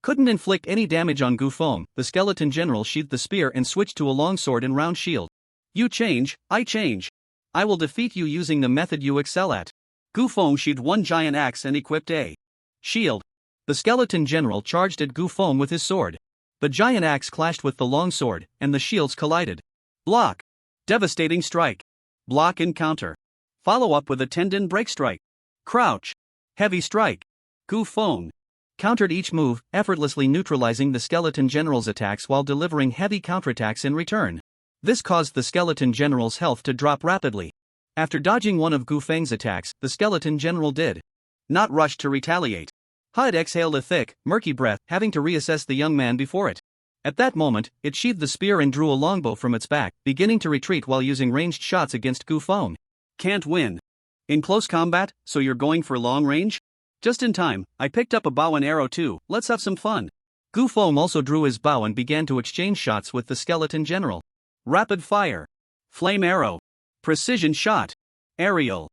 couldn't inflict any damage on Gu Feng, the skeleton general sheathed the spear and switched to a longsword and round shield. You change, I change. I will defeat you using the method you excel at. Gu Feng sheathed one giant axe and equipped a shield. The skeleton general charged at Gu Feng with his sword. The giant axe clashed with the long sword, and the shields collided. Block. Devastating strike. Block and counter. Follow up with a tendon break strike. Crouch. Heavy strike. Gu Feng countered each move, effortlessly neutralizing the skeleton general's attacks while delivering heavy counterattacks in return. This caused the skeleton general's health to drop rapidly. After dodging one of Gu Feng's attacks, the skeleton general did not rush to retaliate. Hud exhaled a thick, murky breath, having to reassess the young man before it. At that moment, it sheathed the spear and drew a longbow from its back, beginning to retreat while using ranged shots against Gu Feng. Can't win in close combat, so you're going for long range? Just in time, I picked up a bow and arrow too, let's have some fun. Gu Feng also drew his bow and began to exchange shots with the skeleton general. Rapid fire. Flame arrow. Precision shot. Aerial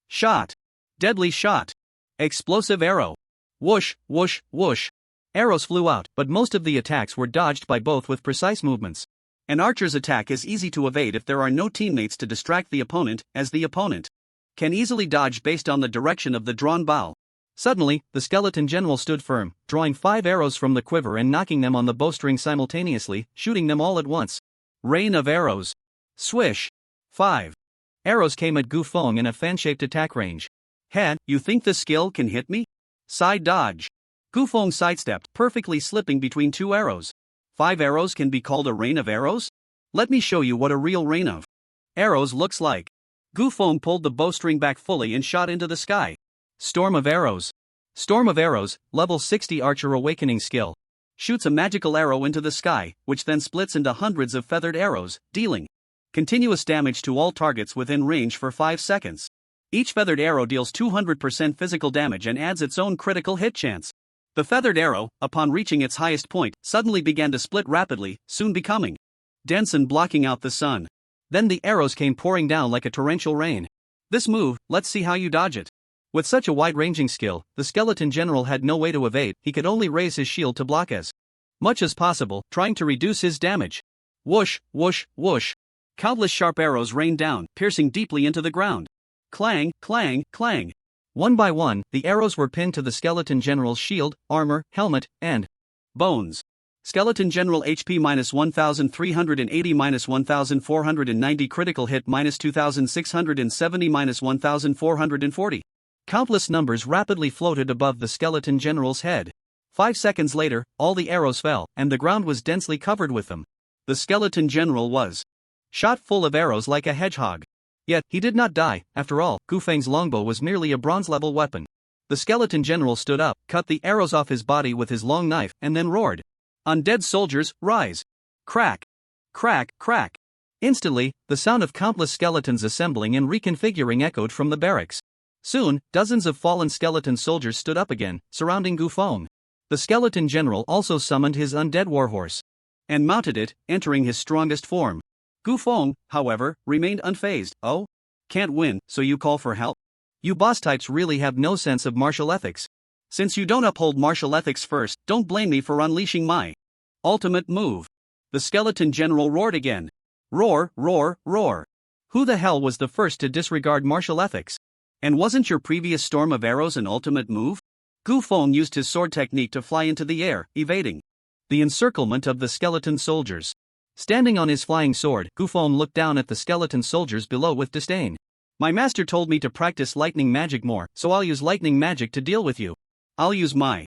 shot. Deadly shot. Explosive arrow. Whoosh, whoosh, whoosh. Arrows flew out, but most of the attacks were dodged by both with precise movements. An archer's attack is easy to evade if there are no teammates to distract the opponent, as the opponent can easily dodge based on the direction of the drawn bow. Suddenly, the skeleton general stood firm, drawing 5 arrows from the quiver and knocking them on the bowstring simultaneously, shooting them all at once. Rain of arrows. Swish. 5 arrows came at Gu Feng in a fan-shaped attack range. Had, you think this skill can hit me? Side dodge. Gu Feng sidestepped, perfectly slipping between 2 arrows. 5 arrows can be called a rain of arrows? Let me show you what a real rain of arrows looks like. Gu Feng pulled the bowstring back fully and shot into the sky. Storm of arrows. Storm of arrows, level 60 archer awakening skill. Shoots a magical arrow into the sky, which then splits into hundreds of feathered arrows, dealing continuous damage to all targets within range for 5 seconds. Each feathered arrow deals 200% physical damage and adds its own critical hit chance. The feathered arrow, upon reaching its highest point, suddenly began to split rapidly, soon becoming dense and blocking out the sun. Then the arrows came pouring down like a torrential rain. This move, let's see how you dodge it. With such a wide-ranging skill, the skeleton general had no way to evade, he could only raise his shield to block as much as possible, trying to reduce his damage. Whoosh, whoosh, whoosh. Countless sharp arrows rained down, piercing deeply into the ground. Clang, clang, clang. One by one, the arrows were pinned to the skeleton general's shield, armor, helmet, and bones. Skeleton general HP -1380 -1490 critical hit -2670 -1440. Countless numbers rapidly floated above the skeleton general's head. 5 seconds later, all the arrows fell, and the ground was densely covered with them. The skeleton general was shot full of arrows like a hedgehog. Yet, he did not die. After all, Gu Feng's longbow was merely a bronze-level weapon. The skeleton general stood up, cut the arrows off his body with his long knife, and then roared. Undead soldiers, rise! Crack! Crack, crack! Instantly, the sound of countless skeletons assembling and reconfiguring echoed from the barracks. Soon, dozens of fallen skeleton soldiers stood up again, surrounding Gu Feng. The skeleton general also summoned his undead warhorse and mounted it, entering his strongest form. Gu Feng, however, remained unfazed. Oh? Can't win, so you call for help? You boss types really have no sense of martial ethics. Since you don't uphold martial ethics first, don't blame me for unleashing my ultimate move. The skeleton general roared again. Roar, roar, roar. Who the hell was the first to disregard martial ethics? And wasn't your previous storm of arrows an ultimate move? Gu Feng used his sword technique to fly into the air, evading the encirclement of the skeleton soldiers. Standing on his flying sword, Gu Feng looked down at the skeleton soldiers below with disdain. My master told me to practice lightning magic more, so I'll use lightning magic to deal with you. I'll use my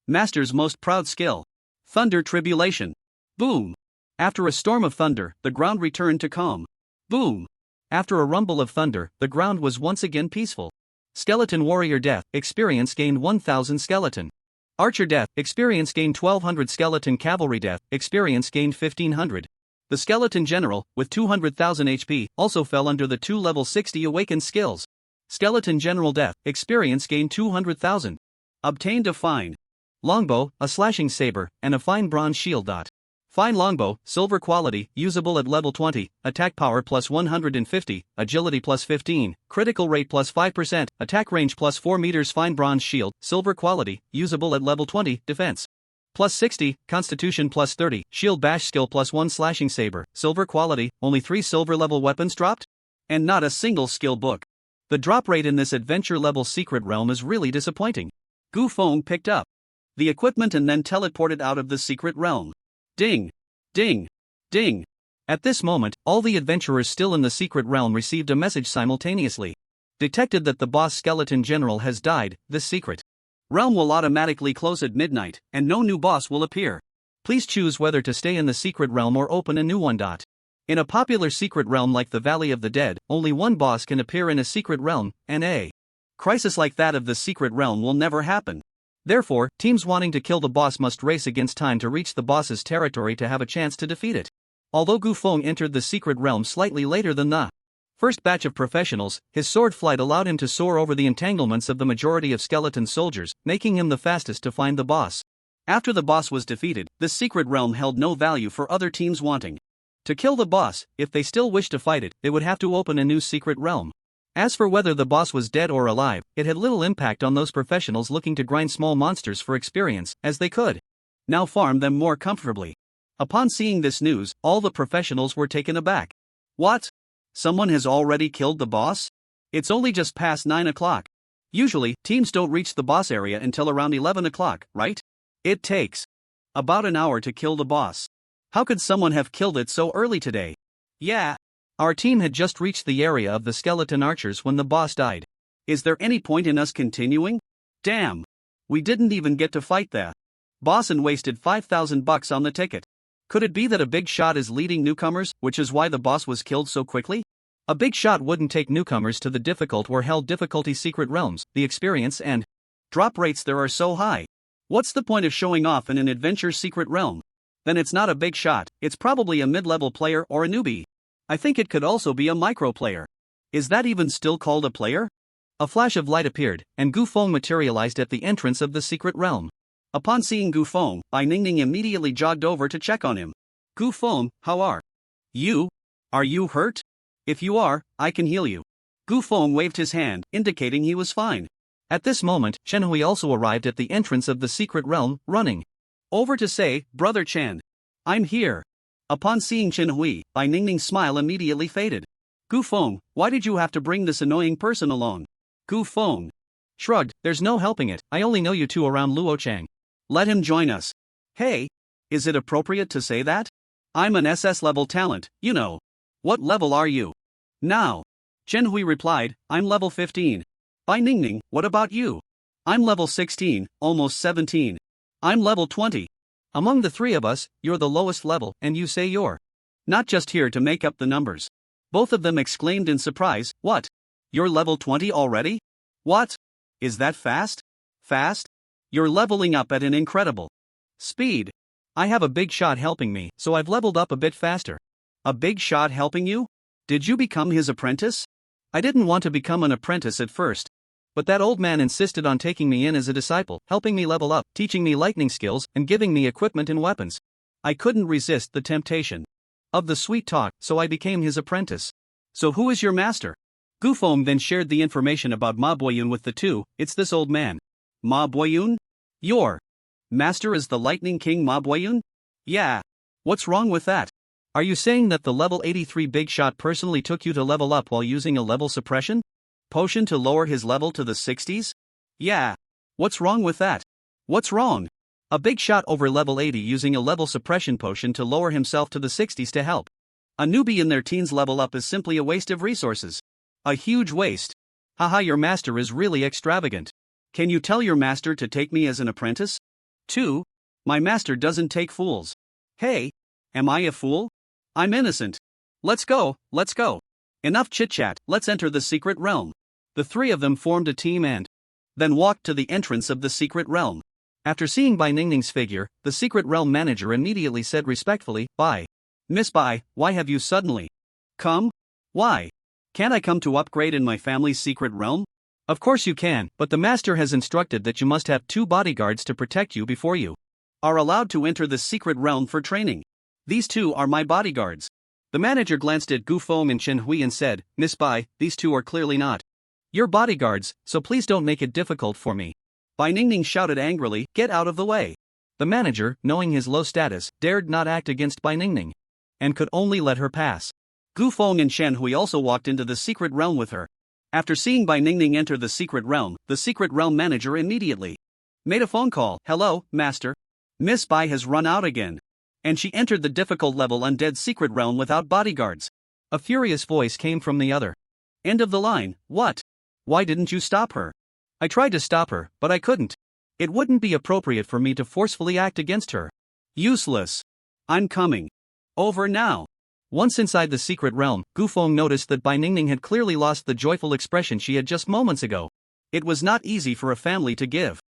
master's most proud skill. Thunder tribulation. Boom. After a storm of thunder, the ground returned to calm. Boom. After a rumble of thunder, the ground was once again peaceful. Skeleton warrior death, experience gained 1000 skeleton. Archer death, experience gained 1200 skeleton cavalry death, experience gained 1500. The skeleton general, with 200,000 HP, also fell under the 2 level 60 awakened skills. Skeleton general death, experience gained 200,000. Obtained a fine longbow, a slashing saber, and a fine bronze shield. Fine longbow, silver quality, usable at level 20, attack power plus 150, agility plus 15, critical rate plus 5%, attack range plus 4 meters. Fine bronze shield, silver quality, usable at level 20, defense plus 60, constitution plus 30, shield bash skill plus 1. Slashing saber, silver quality, only 3 silver level weapons dropped? And not a single skill book. The drop rate in this adventure level secret realm is really disappointing. Gu Feng picked up the equipment and then teleported out of the secret realm. Ding! Ding! Ding! At this moment, all the adventurers still in the secret realm received a message simultaneously. Detected that the boss skeleton general has died, this secret realm will automatically close at midnight, and no new boss will appear. Please choose whether to stay in the secret realm or open a new one. In a popular secret realm like the Valley of the Dead, only one boss can appear in a secret realm, and a crisis like that of the secret realm will never happen. Therefore, teams wanting to kill the boss must race against time to reach the boss's territory to have a chance to defeat it. Although Gu Feng entered the secret realm slightly later than the first batch of professionals, his sword flight allowed him to soar over the entanglements of the majority of skeleton soldiers, making him the fastest to find the boss. After the boss was defeated, this secret realm held no value for other teams wanting to kill the boss. If they still wished to fight it, they would have to open a new secret realm. As for whether the boss was dead or alive, it had little impact on those professionals looking to grind small monsters for experience, as they could now farm them more comfortably. Upon seeing this news, all the professionals were taken aback. What? Someone has already killed the boss? It's only just past 9 o'clock. Usually, teams don't reach the boss area until around 11 o'clock, right? It takes about an hour to kill the boss. How could someone have killed it so early today? Yeah. Our team had just reached the area of the skeleton archers when the boss died. Is there any point in us continuing? Damn. We didn't even get to fight the boss and wasted $5,000 on the ticket. Could it be that a big shot is leading newcomers, which is why the boss was killed so quickly? A big shot wouldn't take newcomers to the difficult or held difficulty secret realms. The experience and drop rates there are so high. What's the point of showing off in an adventure secret realm? Then it's not a big shot, it's probably a mid-level player or a newbie. I think it could also be a micro player. Is that even still called a player? A flash of light appeared, and Gu Feng materialized at the entrance of the secret realm. Upon seeing Gu Feng, Bai Ningning immediately jogged over to check on him. Gu Feng, how are you? Are you hurt? If you are, I can heal you. Gu Feng waved his hand, indicating he was fine. At this moment, Chen Hui also arrived at the entrance of the secret realm, running over to say, Brother Chen, I'm here. Upon seeing Chen Hui, Bai Ningning's smile immediately faded. Gu Feng, why did you have to bring this annoying person along? Gu Feng shrugged, there's no helping it, I only know you two around Luochang. Let him join us. Hey, is it appropriate to say that? I'm an SS level talent, you know. What level are you? Now. Chen Hui replied, I'm level 15. Bai Ningning, what about you? I'm level 16, almost 17. I'm level 20. Among the three of us, you're the lowest level, and you say you're not just here to make up the numbers. Both of them exclaimed in surprise, what? You're level 20 already? What? Is that fast? Fast? You're leveling up at an incredible speed. I have a big shot helping me, so I've leveled up a bit faster. A big shot helping you? Did you become his apprentice? I didn't want to become an apprentice at first. But that old man insisted on taking me in as a disciple, helping me level up, teaching me lightning skills, and giving me equipment and weapons. I couldn't resist the temptation of the sweet talk, so I became his apprentice. So who is your master? Gu Feng then shared the information about Ma Boyun with the two. It's this old man. Ma Boyun? Your master is the Lightning King Ma Boyun? Yeah. What's wrong with that? Are you saying that the level 83 big shot personally took you to level up while using a level suppression potion to lower his level to the 60s? Yeah. What's wrong with that? What's wrong? A big shot over level 80 using a level suppression potion to lower himself to the 60s to help a newbie in their teens level up is simply a waste of resources. A huge waste. Haha, your master is really extravagant. Can you tell your master to take me as an apprentice? 2. My master doesn't take fools. Hey, am I a fool? I'm innocent. Let's go. Enough chit-chat, let's enter the secret realm. The three of them formed a team and then walked to the entrance of the secret realm. After seeing Bai Ningning's figure, the secret realm manager immediately said respectfully, Bai. Miss Bai, why have you suddenly come? Why? Can't I come to upgrade in my family's secret realm? Of course you can, but the master has instructed that you must have 2 bodyguards to protect you before you are allowed to enter the secret realm for training. These 2 are my bodyguards. The manager glanced at Gu Feng and Chen Hui and said, Miss Bai, these 2 are clearly not your bodyguards, so please don't make it difficult for me. Bai Ningning shouted angrily, get out of the way. The manager, knowing his low status, dared not act against Bai Ningning and could only let her pass. Gu Feng and Chen Hui also walked into the secret realm with her. After seeing Bai Ningning enter the secret realm manager immediately made a phone call. Hello, master. Miss Bai has run out again. And she entered the difficult level undead secret realm without bodyguards. A furious voice came from the other end of the line. What? Why didn't you stop her? I tried to stop her, but I couldn't. It wouldn't be appropriate for me to forcefully act against her. Useless. I'm coming. Over now. Once inside the secret realm, Gu Feng noticed that Bai Ningning had clearly lost the joyful expression she had just moments ago. It was not easy for a family to give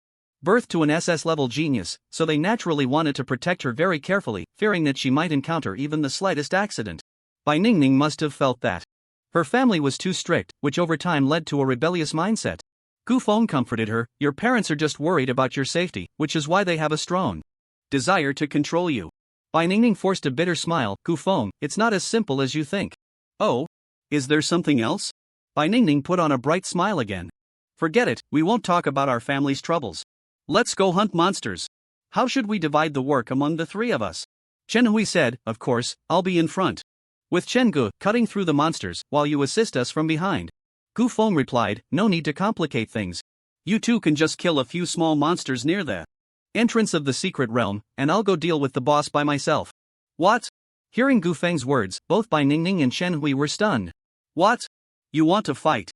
birth to an SS-level genius, so they naturally wanted to protect her very carefully, fearing that she might encounter even the slightest accident. Bai Ningning must have felt that her family was too strict, which over time led to a rebellious mindset. Gu Feng comforted her, your parents are just worried about your safety, which is why they have a strong desire to control you. Bai Ningning forced a bitter smile. Gu Feng, it's not as simple as you think. Oh? Is there something else? Bai Ningning put on a bright smile again. Forget it, we won't talk about our family's troubles. Let's go hunt monsters. How should we divide the work among the 3 of us? Chen Hui said, of course, I'll be in front. With Chen Gu cutting through the monsters, while you assist us from behind. Gu Feng replied, no need to complicate things. You 2 can just kill a few small monsters near the entrance of the secret realm, and I'll go deal with the boss by myself. What? Hearing Gu Feng's words, both Bai Ningning and Chen Hui were stunned. What? You want to fight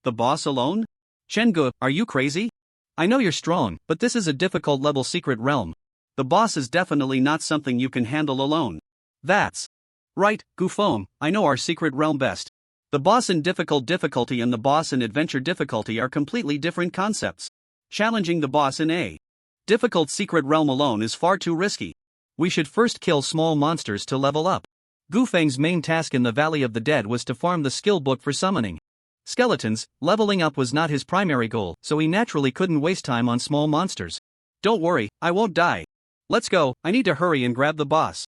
the boss alone? Chen Gu, are you crazy? I know you're strong, but this is a difficult level secret realm. The boss is definitely not something you can handle alone. That's right, Gu Feng, I know our secret realm best. The boss in difficulty and the boss in adventure difficulty are completely different concepts. Challenging the boss in a difficult secret realm alone is far too risky. We should first kill small monsters to level up. Gu Feng's main task in the Valley of the Dead was to farm the skill book for summoning skeletons. Leveling up was not his primary goal, so he naturally couldn't waste time on small monsters. Don't worry, I won't die. Let's go, I need to hurry and grab the boss.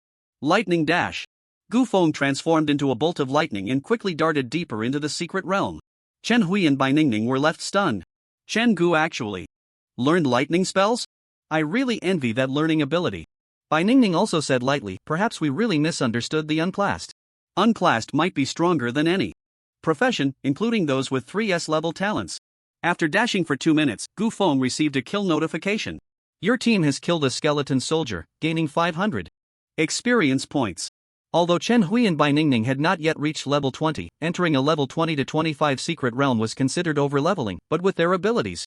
Lightning dash. Gu Feng transformed into a bolt of lightning and quickly darted deeper into the secret realm. Chen Hui and Bai Ningning were left stunned. Chen Gu actually learned lightning spells? I really envy that learning ability. Bai Ningning also said lightly, perhaps we really misunderstood the unclassed. Unclassed might be stronger than any profession, including those with 3S level talents. After dashing for 2 minutes, Gu Feng received a kill notification. Your team has killed a skeleton soldier, gaining 500 experience points. Although Chen Hui and Bai Ningning had not yet reached level 20, entering a level 20 to 25 secret realm was considered overleveling, but with their abilities,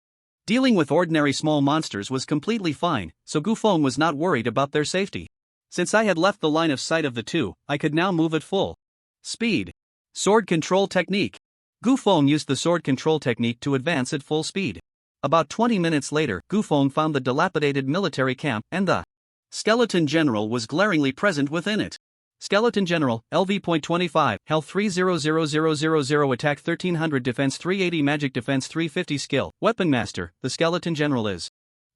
dealing with ordinary small monsters was completely fine, so Gu Feng was not worried about their safety. Since I had left the line of sight of the 2, I could now move at full speed. Sword control technique. Gu Feng used the sword control technique to advance at full speed. About 20 minutes later, Gu Feng found the dilapidated military camp, and the skeleton general was glaringly present within it. Skeleton General, LV.25, Health 300000, Attack 1300, Defense 380, Magic Defense 350, Skill, Weapon Master. The Skeleton General is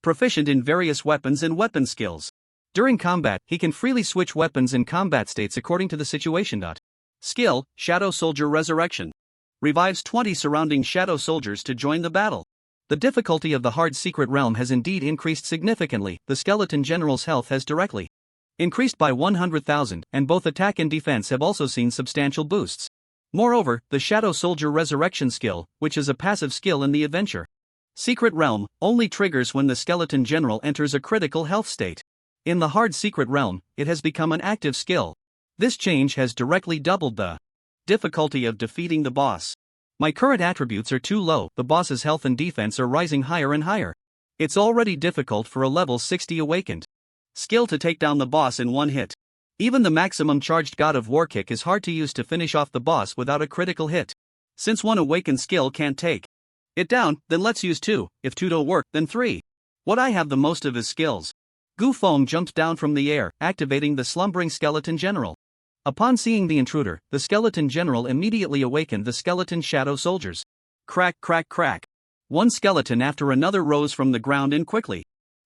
proficient in various weapons and weapon skills. During combat, he can freely switch weapons and combat states according to the situation. Skill, Shadow Soldier Resurrection. Revives 20 surrounding Shadow Soldiers to join the battle. The difficulty of the hard secret realm has indeed increased significantly. The Skeleton General's health has directly increased by 100,000, and both attack and defense have also seen substantial boosts. Moreover, the Shadow Soldier Resurrection skill, which is a passive skill in the adventure Secret Realm, only triggers when the Skeleton General enters a critical health state. In the Hard Secret Realm, it has become an active skill. This change has directly doubled the difficulty of defeating the boss. My current attributes are too low, the boss's health and defense are rising higher and higher. It's already difficult for a level 60 awakened skill to take down the boss in one hit. Even the maximum charged God of War kick is hard to use to finish off the boss without a critical hit. Since one awakened skill can't take it down, then let's use 2, if 2 don't work, then 3. What I have the most of is skills. Gu Feng jumped down from the air, activating the slumbering Skeleton General. Upon seeing the intruder, the Skeleton General immediately awakened the Skeleton Shadow Soldiers. Crack, crack, crack. One skeleton after another rose from the ground and quickly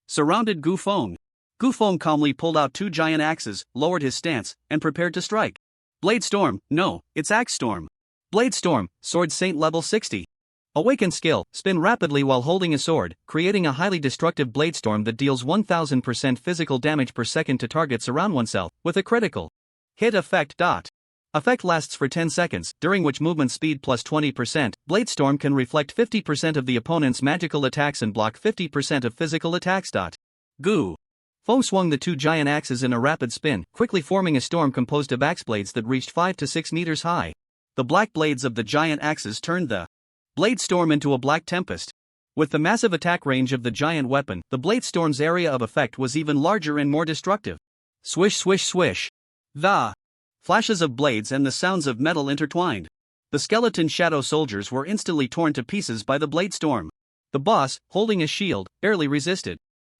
surrounded Gu Feng. Gu Feng calmly pulled out 2 giant axes, lowered his stance, and prepared to strike. Blade Storm, no, it's Axe Storm. Blade Storm, Sword Saint level 60. Awaken skill, spin rapidly while holding a sword, creating a highly destructive blade storm that deals 1000% physical damage per second to targets around oneself, with a critical hit effect. Effect lasts for 10 seconds, during which movement speed plus 20%, Blade Storm can reflect 50% of the opponent's magical attacks and block 50% of physical attacks. Gu Feng swung the 2 giant axes in a rapid spin, quickly forming a storm composed of axe blades that reached 5 to 6 meters high. The black blades of the giant axes turned the Blade Storm into a black tempest. With the massive attack range of the giant weapon, the Blade Storm's area of effect was even larger and more destructive. Swish, swish, swish. The flashes of blades and the sounds of metal intertwined. The Skeleton Shadow Soldiers were instantly torn to pieces by the Blade Storm. The boss, holding a shield, barely resisted.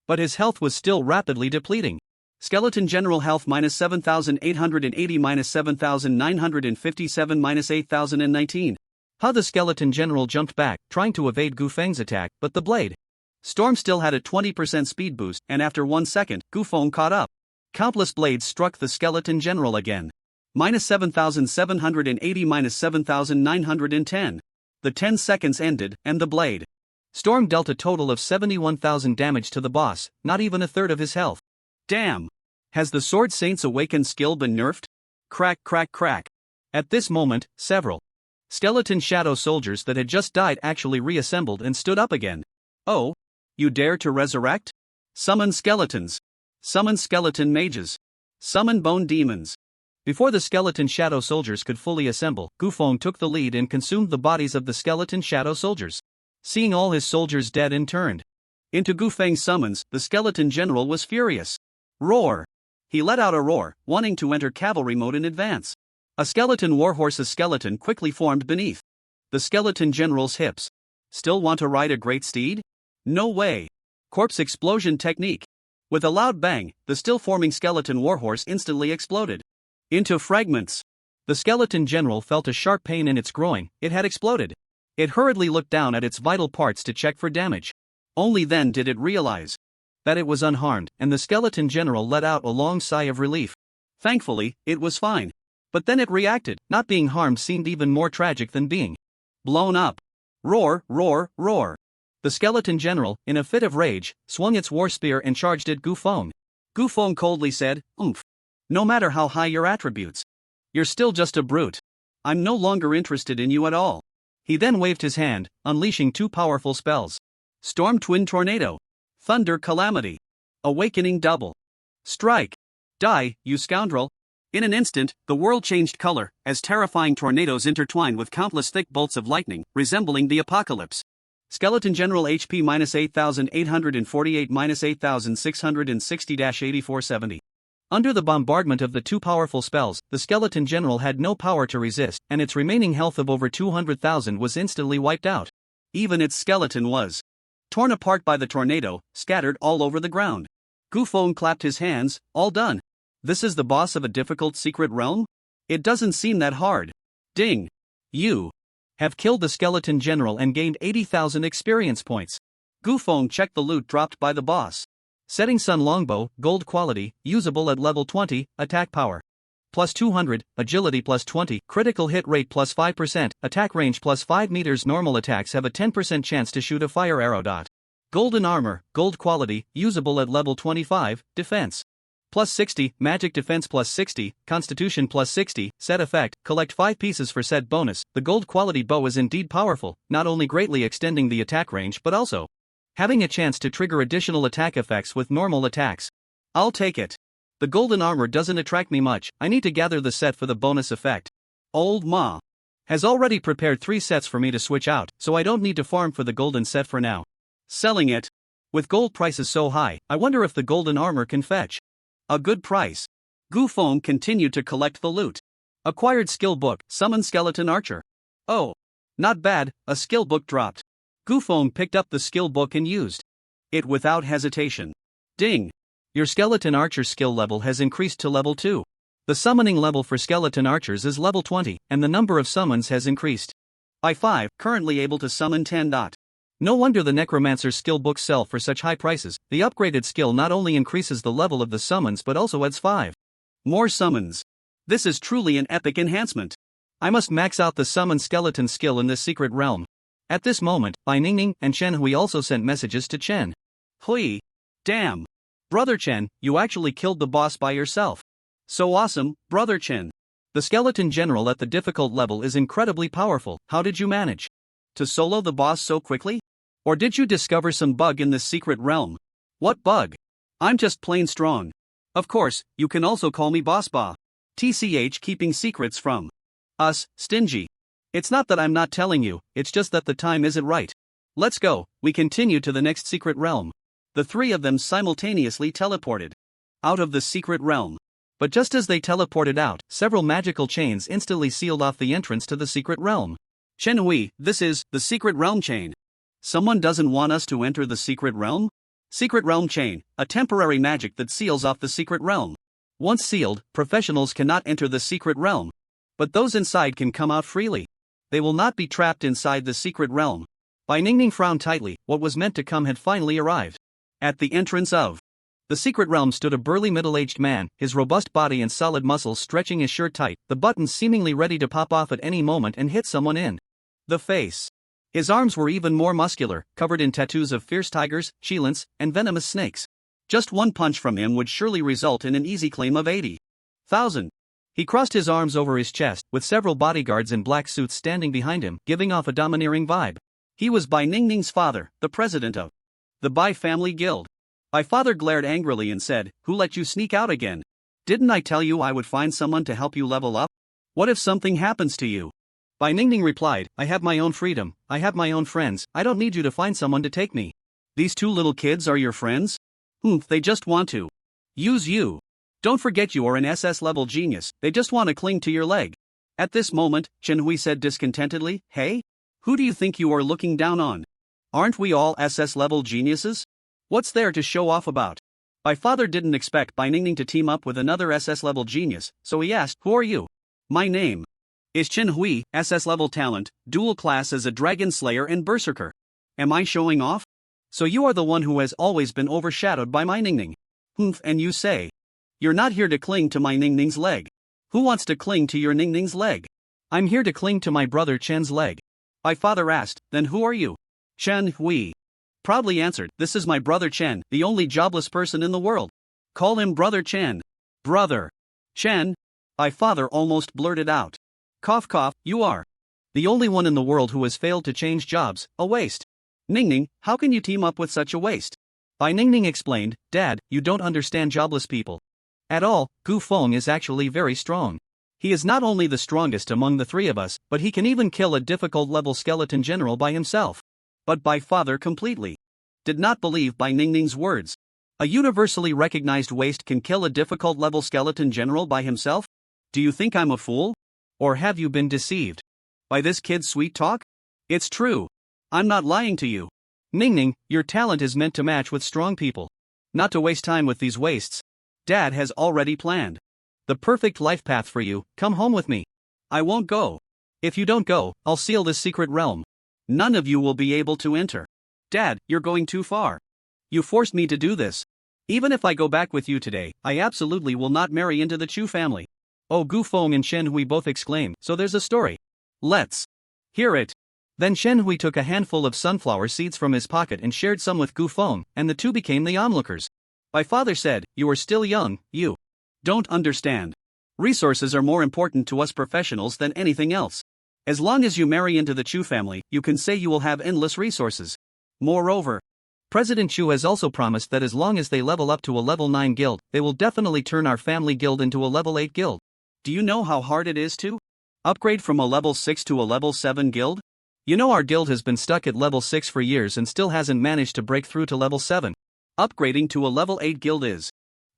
But his health was still rapidly depleting. Skeleton General health minus 7,880 minus 7,957 minus 8,019. How the Skeleton General jumped back, trying to evade Gu Feng's attack, but the Blade Storm still had a 20% speed boost, and after 1 second, Gu Feng caught up. Countless blades struck the Skeleton General again. Minus 7,780 minus 7,910. The 10 seconds ended, and the Blade Storm dealt a total of 71,000 damage to the boss, not even a third of his health. Damn! Has the Sword Saint's Awakened skill been nerfed? Crack, crack, crack. At this moment, several Skeleton Shadow Soldiers that had just died actually reassembled and stood up again. Oh? You dare to resurrect? Summon skeletons. Summon skeleton mages. Summon bone demons. Before the Skeleton Shadow Soldiers could fully assemble, Gu Feng took the lead and consumed the bodies of the Skeleton Shadow Soldiers. Seeing all his soldiers dead and turned into Gu Feng's summons, the Skeleton General was furious. Roar! He let out a roar, wanting to enter cavalry mode in advance. A skeleton warhorse's skeleton quickly formed beneath the Skeleton General's hips. Still want to ride a great steed? No way! Corpse explosion technique. With a loud bang, the still-forming skeleton warhorse instantly exploded into fragments. The Skeleton General felt a sharp pain in its groin. It had exploded. It hurriedly looked down at its vital parts to check for damage. Only then did it realize that it was unharmed, and the Skeleton General let out a long sigh of relief. Thankfully, it was fine. But then it reacted. Not being harmed seemed even more tragic than being blown up. Roar, roar, roar. The Skeleton General, in a fit of rage, swung its war spear and charged at Gu Feng. Gu Feng coldly said, "Oomph. No matter how high your attributes, you're still just a brute. I'm no longer interested in you at all." He then waved his hand, unleashing 2 powerful spells. Storm Twin Tornado. Thunder Calamity. Awakening Double. Strike. Die, you scoundrel. In an instant, the world changed color, as terrifying tornadoes intertwined with countless thick bolts of lightning, resembling the apocalypse. Skeleton General HP minus 8,848 minus 8,660-8470. Under the bombardment of the 2 powerful spells, the Skeleton General had no power to resist, and its remaining health of over 200,000 was instantly wiped out. Even its skeleton was torn apart by the tornado, scattered all over the ground. Gu Feng clapped his hands, all done. This is the boss of a difficult secret realm? It doesn't seem that hard. Ding! You have killed the Skeleton General and gained 80,000 experience points. Gu Feng checked the loot dropped by the boss. Setting Sun Longbow, gold quality, usable at level 20, attack power plus 200, agility plus 20, critical hit rate plus 5%, attack range plus 5 meters. Normal attacks have a 10% chance to shoot a fire arrow. Golden armor, gold quality, usable at level 25, defense Plus 60, magic defense plus 60, constitution plus 60, set effect, collect 5 pieces for set bonus. The gold quality bow is indeed powerful, not only greatly extending the attack range but also having a chance to trigger additional attack effects with normal attacks. I'll take it. The golden armor doesn't attract me much, I need to gather the set for the bonus effect. Old Ma has already prepared 3 sets for me to switch out, so I don't need to farm for the golden set for now. Selling it. With gold prices so high, I wonder if the golden armor can fetch a good price. Gu Feng continued to collect the loot. Acquired skill book, Summon Skeleton Archer. Oh. Not bad, a skill book dropped. Gu Feng picked up the skill book and used it without hesitation. Ding. Your Skeleton Archer skill level has increased to level 2. The summoning level for Skeleton Archers is level 20, and the number of summons has increased by 5, currently able to summon 10. No wonder the Necromancer's skill books sell for such high prices. The upgraded skill not only increases the level of the summons but also adds 5 more summons. This is truly an epic enhancement. I must max out the summon skeleton skill in this secret realm. At this moment, Bai Ningning and Chen Hui also sent messages to Chen Hui. Damn. Brother Chen, you actually killed the boss by yourself. So awesome, Brother Chen. The skeleton general at the difficult level is incredibly powerful. How did you manage to solo the boss so quickly? Or did you discover some bug in this secret realm? What bug? I'm just plain strong. Of course, you can also call me Boss Ba. TCH keeping secrets from us, stingy. It's not that I'm not telling you, it's just that the time isn't right. Let's go, we continue to the next secret realm. The 3 of them simultaneously teleported out of the secret realm. But just as they teleported out, several magical chains instantly sealed off the entrance to the secret realm. Chen Hui, this is the secret realm chain. Someone doesn't want us to enter the secret realm? Secret realm chain, a temporary magic that seals off the secret realm. Once sealed, professionals cannot enter the secret realm. But those inside can come out freely. They will not be trapped inside the secret realm. Bai Ningning frowned tightly, what was meant to come had finally arrived. At the entrance of the secret realm stood a burly middle-aged man, his robust body and solid muscles stretching his shirt tight, the buttons seemingly ready to pop off at any moment and hit someone in the face. His arms were even more muscular, covered in tattoos of fierce tigers, cheelants, and venomous snakes. Just one punch from him would surely result in an easy claim of 80,000. He crossed his arms over his chest, with several bodyguards in black suits standing behind him, giving off a domineering vibe. He was Bai Ningning's father, the president of the Bai family guild. My father glared angrily and said, "Who let you sneak out again? Didn't I tell you I would find someone to help you level up? What if something happens to you?" Bai Ningning replied, "I have my own freedom, I have my own friends, I don't need you to find someone to take me. These 2 little kids are your friends? They just want to use you. Don't forget you are an SS level genius, they just want to cling to your leg." At this moment, Chen Hui said discontentedly, "Hey? Who do you think you are looking down on? Aren't we all SS level geniuses? What's there to show off about?" My father didn't expect Bai Ningning to team up with another SS level genius, so he asked, "Who are you?" "My name is Chen Hui, SS level talent, dual class as a dragon slayer and berserker." "Am I showing off? So you are the one who has always been overshadowed by my Ningning. And you say you're not here to cling to my Ningning's leg. Who wants to cling to your Ningning's leg?" "I'm here to cling to my brother Chen's leg." My father asked, "Then who are you?" Chen Hui proudly answered, "This is my brother Chen, the only jobless person in the world. Call him Brother Chen." "Brother Chen?" My father almost blurted out. Cough cough, "You are the only one in the world who has failed to change jobs, a waste. Ningning, how can you team up with such a waste?" Bai Ningning explained, "Dad, you don't understand jobless people at all. Gu Feng is actually very strong. He is not only the strongest among the 3 of us, but he can even kill a difficult level skeleton general by himself." But my father completely did not believe Bai Ningning's words. A universally recognized waste can kill a difficult level skeleton general by himself? Do you think I'm a fool? Or have you been deceived by this kid's sweet talk? It's true. I'm not lying to you. Ningning, your talent is meant to match with strong people, not to waste time with these wastes. Dad has already planned the perfect life path for you. Come home with me. I won't go. If you don't go, I'll seal this secret realm. None of you will be able to enter. Dad, you're going too far. You forced me to do this. Even if I go back with you today, I absolutely will not marry into the Chu family. Oh, Gu Feng and Shen Hui both exclaimed, "So there's a story. Let's hear it." Then Shen Hui took a handful of sunflower seeds from his pocket and shared some with Gu Feng, and the 2 became the onlookers. My father said, "You are still young, you don't understand. Resources are more important to us professionals than anything else. As long as you marry into the Chu family, you can say you will have endless resources. Moreover, President Chu has also promised that as long as they level up to a level 9 guild, they will definitely turn our family guild into a level 8 guild. Do you know how hard it is to upgrade from a level 6 to a level 7 guild? You know our guild has been stuck at level 6 for years and still hasn't managed to break through to level 7. Upgrading to a level 8 guild is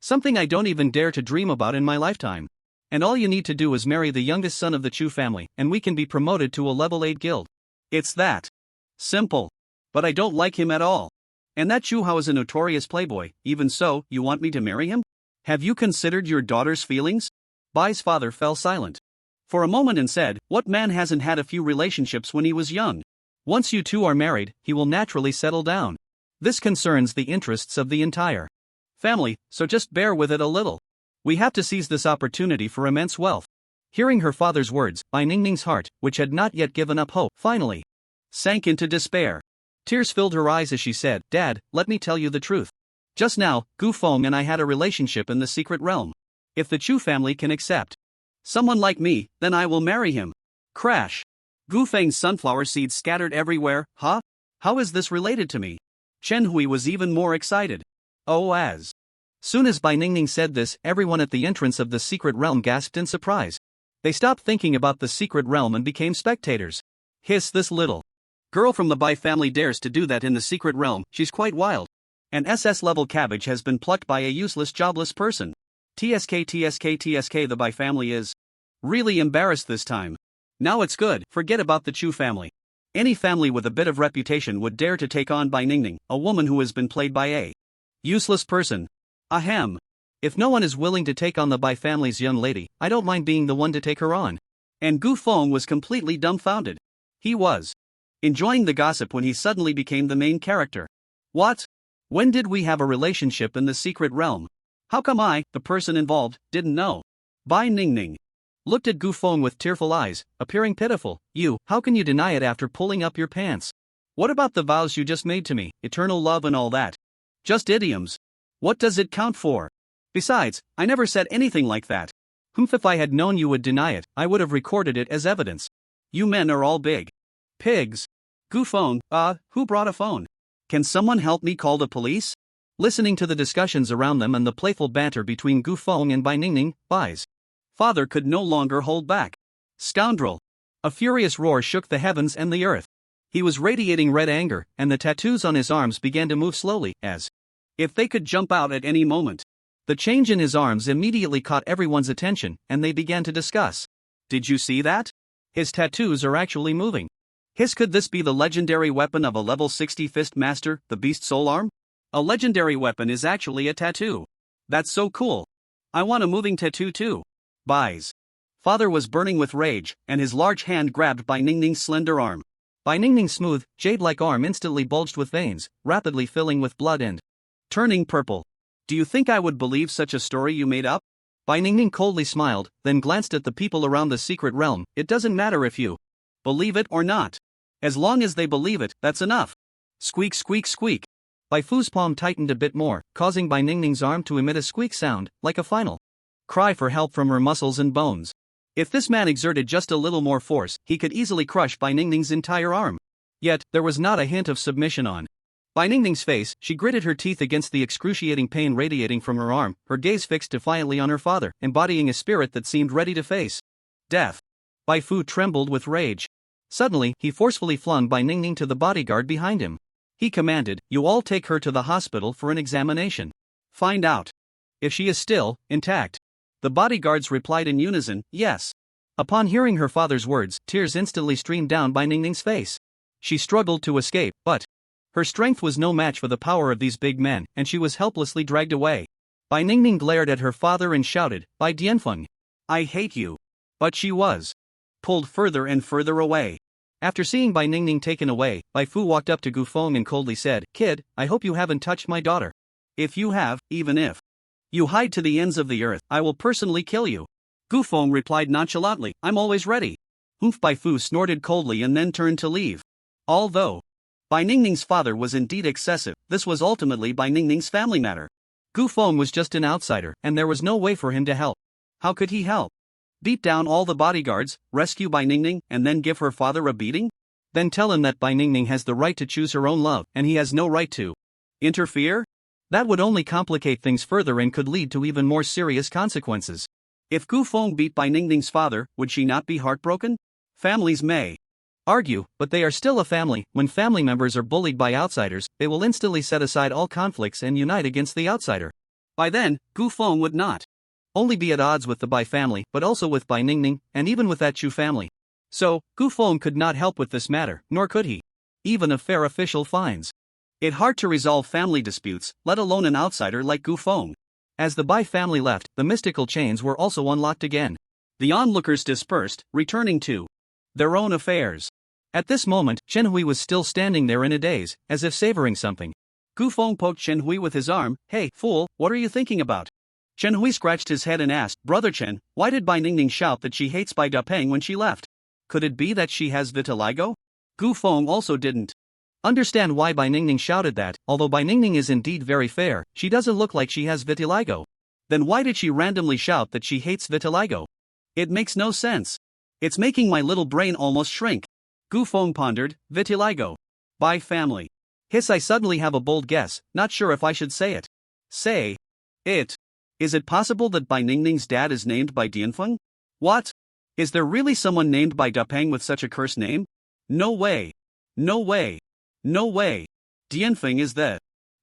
something I don't even dare to dream about in my lifetime. And all you need to do is marry the youngest son of the Chu family, and we can be promoted to a level 8 guild. It's that simple. But I don't like him at all. And that Chu Hao is a notorious playboy. Even so, you want me to marry him? Have you considered your daughter's feelings? Bai's father fell silent for a moment and said, "What man hasn't had a few relationships when he was young? Once you two are married, he will naturally settle down. This concerns the interests of the entire family, so just bear with it a little. We have to seize this opportunity for immense wealth." Hearing her father's words, Bai Ningning's heart, which had not yet given up hope, finally sank into despair. Tears filled her eyes as she said, "Dad, let me tell you the truth. Just now, Gu Feng and I had a relationship in the secret realm. If the Chu family can accept someone like me, then I will marry him." Crash. Gu Feng's sunflower seeds scattered everywhere. Huh? How is this related to me? Chen Hui was even more excited. Oh, as soon as Bai Ningning said this, everyone at the entrance of the secret realm gasped in surprise. They stopped thinking about the secret realm and became spectators. Hiss, this little girl from the Bai family dares to do that in the secret realm. She's quite wild. An SS-level cabbage has been plucked by a useless, jobless person. TSK, the Bai family is really embarrassed this time. Now it's good, forget about the Chu family. Any family with a bit of reputation would dare to take on Bai Ningning, a woman who has been played by a useless person. Ahem. If no one is willing to take on the Bai family's young lady, I don't mind being the one to take her on. And Gu Feng was completely dumbfounded. He was enjoying the gossip when he suddenly became the main character. What? When did we have a relationship in the secret realm? How come I, the person involved, didn't know? Bai Ningning looked at Gu Feng with tearful eyes, appearing pitiful. You, how can you deny it after pulling up your pants? What about the vows you just made to me, eternal love and all that? Just idioms. What does it count for? Besides, I never said anything like that. If I had known you would deny it, I would have recorded it as evidence. You men are all big pigs. Gu Feng, who brought a phone? Can someone help me call the police? Listening to the discussions around them and the playful banter between Gu Feng and Bai Ningning, Bai's father could no longer hold back. Scoundrel! A furious roar shook the heavens and the earth. He was radiating red anger, and the tattoos on his arms began to move slowly, as if they could jump out at any moment. The change in his arms immediately caught everyone's attention, and they began to discuss. Did you see that? His tattoos are actually moving. Could this be the legendary weapon of a level 60 fist master, the Beast Soul Arm? A legendary weapon is actually a tattoo. That's so cool. I want a moving tattoo too. Bai's father was burning with rage, and his large hand grabbed Bai Ningning's slender arm. Bai Ningning's smooth, jade-like arm instantly bulged with veins, rapidly filling with blood and turning purple. Do you think I would believe such a story you made up? Bai Ningning coldly smiled, then glanced at the people around the secret realm. It doesn't matter if you believe it or not. As long as they believe it, that's enough. Squeak, squeak, squeak. Bai Fu's palm tightened a bit more, causing Bai Ningning's arm to emit a squeak sound, like a final cry for help from her muscles and bones. If this man exerted just a little more force, he could easily crush Bai Ningning's entire arm. Yet, there was not a hint of submission on Bai Ningning's face. She gritted her teeth against the excruciating pain radiating from her arm, her gaze fixed defiantly on her father, embodying a spirit that seemed ready to face death. Bai Fu trembled with rage. Suddenly, he forcefully flung Bai Ningning to the bodyguard behind him. He commanded, "You all take her to the hospital for an examination. Find out if she is still intact." The bodyguards replied in unison, "Yes." Upon hearing her father's words, tears instantly streamed down Bai Ningning's face. She struggled to escape, but her strength was no match for the power of these big men, and she was helplessly dragged away. Bai Ningning glared at her father and shouted, "Bai Dianfeng, I hate you." But she was pulled further and further away. After seeing Bai Ningning taken away, Bai Fu walked up to Gu Feng and coldly said, "Kid, I hope you haven't touched my daughter. If you have, even if you hide to the ends of the earth, I will personally kill you." Gu Feng replied nonchalantly, "I'm always ready." Bai Fu snorted coldly and then turned to leave. Although Bai Ningning's father was indeed excessive, this was ultimately Bai Ningning's family matter. Gu Feng was just an outsider, and there was no way for him to help. How could he help? Beat down all the bodyguards, rescue Bai Ningning, and then give her father a beating? Then tell him that Bai Ningning has the right to choose her own love, and he has no right to interfere? That would only complicate things further and could lead to even more serious consequences. If Gu Feng beat Bai Ningning's father, would she not be heartbroken? Families may argue, but they are still a family. When family members are bullied by outsiders, they will instantly set aside all conflicts and unite against the outsider. By then, Gu Feng would not only be at odds with the Bai family but also with Bai Ningning, and even with that Chu family. So, Gu Feng could not help with this matter, nor could he. Even a fair official finds it hard to resolve family disputes, let alone an outsider like Gu Feng. As the Bai family left, the mystical chains were also unlocked again. The onlookers dispersed, returning to their own affairs. At this moment, Chen Hui was still standing there in a daze, as if savoring something. Gu Feng poked Chen Hui with his arm. "Hey, fool, what are you thinking about?" Chen Hui scratched his head and asked, "Brother Chen, why did Bai Ningning shout that she hates Bai Dapeng when she left? Could it be that she has vitiligo?" Gu Feng also didn't understand why Bai Ningning shouted that. Although Bai Ningning is indeed very fair, she doesn't look like she has vitiligo. Then why did she randomly shout that she hates vitiligo? It makes no sense. It's making my little brain almost shrink. Gu Feng pondered. Vitiligo. Bai family. Hiss, I suddenly have a bold guess, not sure if I should say it. Say it. Is it possible that Bai Ningning's dad is named Bai Dianfeng? What? Is there really someone named Bai Dapeng with such a cursed name? No way. No way. No way. Dianfeng is the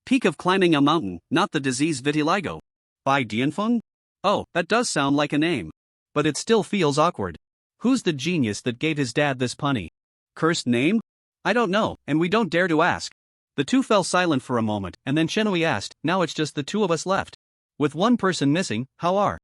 peak of climbing a mountain, not the disease vitiligo. Bai Dianfeng? Oh, that does sound like a name. But it still feels awkward. Who's the genius that gave his dad this punny? Cursed name? I don't know, and we don't dare to ask. The two fell silent for a moment, and then Chen Hui asked, "Now it's just the two of us left. With one person missing, how are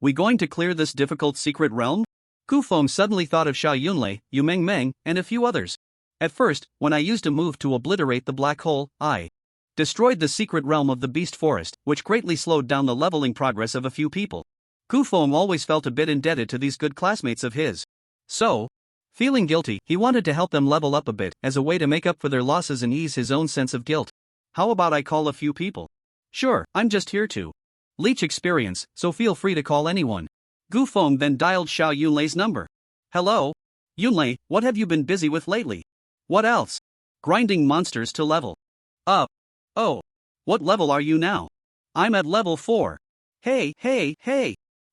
we going to clear this difficult secret realm?" Gu Feng suddenly thought of Xiao Yunlei, Yu Meng Meng, and a few others. At first, when I used a move to obliterate the black hole, I destroyed the secret realm of the beast forest, which greatly slowed down the leveling progress of a few people. Gu Feng always felt a bit indebted to these good classmates of his. So, feeling guilty, he wanted to help them level up a bit, as a way to make up for their losses and ease his own sense of guilt. How about I call a few people? Sure, I'm just here to leech experience, so feel free to call anyone. Gu Feng then dialed Xiao Yunlei's number. Hello? Yunlei, what have you been busy with lately? What else? Grinding monsters to level up. Oh. What level are you now? I'm at level 4. Hey.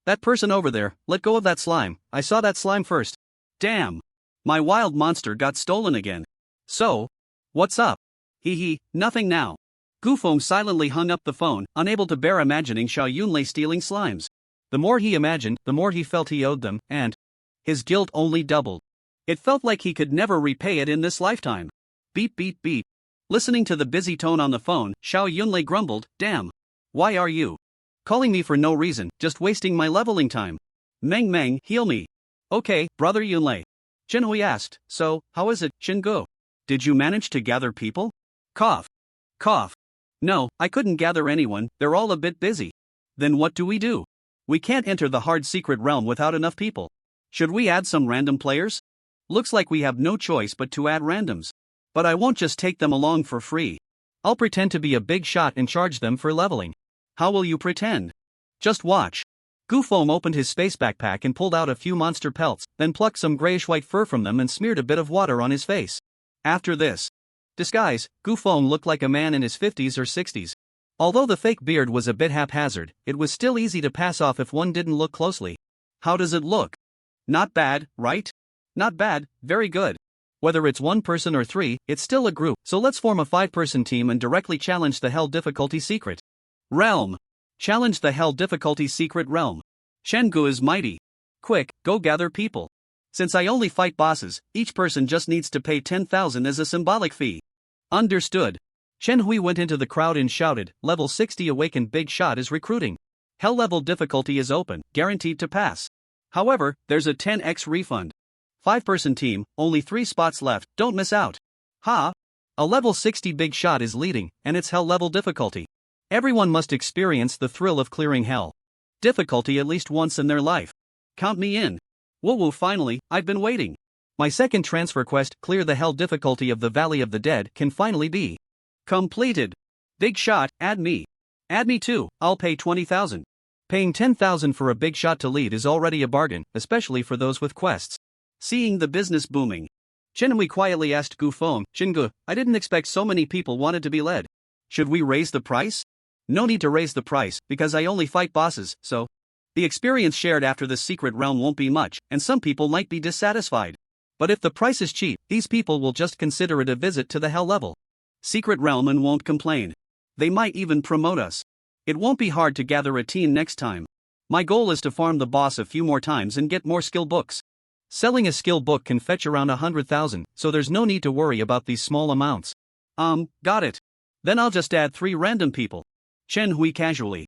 That person over there, let go of that slime. I saw that slime first. Damn. My wild monster got stolen again. So? What's up? Hee, nothing now. Gu Feng silently hung up the phone, unable to bear imagining Xiao Yunlei stealing slimes. The more he imagined, the more he felt he owed them, and his guilt only doubled. It felt like he could never repay it in this lifetime. Beep. Listening to the busy tone on the phone, Xiao Yunlei grumbled, "Damn. Why are you calling me for no reason, just wasting my leveling time? Meng, heal me." "Okay, brother Yunlei." Chen Hui asked, "So, how is it, Xingu? Did you manage to gather people?" Cough. "No, I couldn't gather anyone, they're all a bit busy." "Then what do we do? We can't enter the hard secret realm without enough people. Should we add some random players?" "Looks like we have no choice but to add randoms. But I won't just take them along for free. I'll pretend to be a big shot and charge them for leveling." "How will you pretend?" "Just watch." Gu Feng opened his space backpack and pulled out a few monster pelts, then plucked some grayish-white fur from them and smeared a bit of water on his face. After this disguise, Gu Feng looked like a man in his 50s or 60s. Although the fake beard was a bit haphazard, it was still easy to pass off if one didn't look closely. How does it look? Not bad, right? Not bad, very good. Whether it's one person or three, it's still a group, so let's form a 5-person team and directly challenge the Hell Difficulty Secret Realm. Challenge the Hell Difficulty Secret Realm. Shengu is mighty. Quick, go gather people. Since I only fight bosses, each person just needs to pay 10,000 as a symbolic fee. Understood. Chen Hui went into the crowd and shouted, "Level 60 awakened big shot is recruiting. Hell level difficulty is open, guaranteed to pass. However, there's a 10x refund. 5-person team, only 3 spots left, don't miss out." Ha! A level 60 big shot is leading, and it's hell level difficulty. Everyone must experience the thrill of clearing hell difficulty at least once in their life. Count me in. Woo, finally, I've been waiting. My second transfer quest, clear the hell difficulty of the Valley of the Dead, can finally be completed. Big shot, add me. Add me too, I'll pay 20,000. Paying 10,000 for a big shot to lead is already a bargain, especially for those with quests. Seeing the business booming, Chen Hui quietly asked Gu Feng, Jingu, I didn't expect so many people wanted to be led. Should we raise the price? No need to raise the price, because I only fight bosses, so. The experience shared after this secret realm won't be much, and some people might be dissatisfied. But if the price is cheap, these people will just consider it a visit to the hell level. Secret realm and won't complain. They might even promote us. It won't be hard to gather a team next time. My goal is to farm the boss a few more times and get more skill books. Selling a skill book can fetch around 100,000, so there's no need to worry about these small amounts. Got it. Then I'll just add 3 random people. Chen Hui casually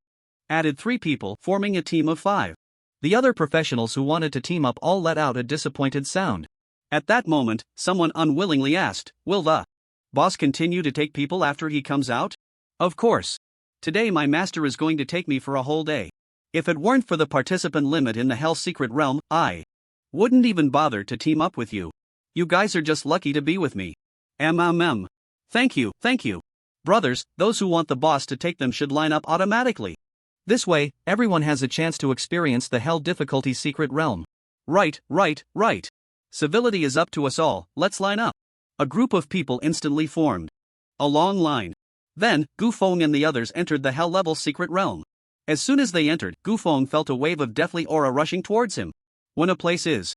added 3 people, forming a team of 5. The other professionals who wanted to team up all let out a disappointed sound. At that moment, someone unwillingly asked, will the boss continue to take people after he comes out? Of course. Today my master is going to take me for a whole day. If it weren't for the participant limit in the Hell Secret Realm, I wouldn't even bother to team up with you. You guys are just lucky to be with me. Thank you. Brothers, those who want the boss to take them should line up automatically. This way, everyone has a chance to experience the Hell Difficulty Secret Realm. Right. Civility is up to us all, let's line up. A group of people instantly formed a long line. Then, Gu Feng and the others entered the Hell Level Secret Realm. As soon as they entered, Gu Feng felt a wave of deathly aura rushing towards him. When a place is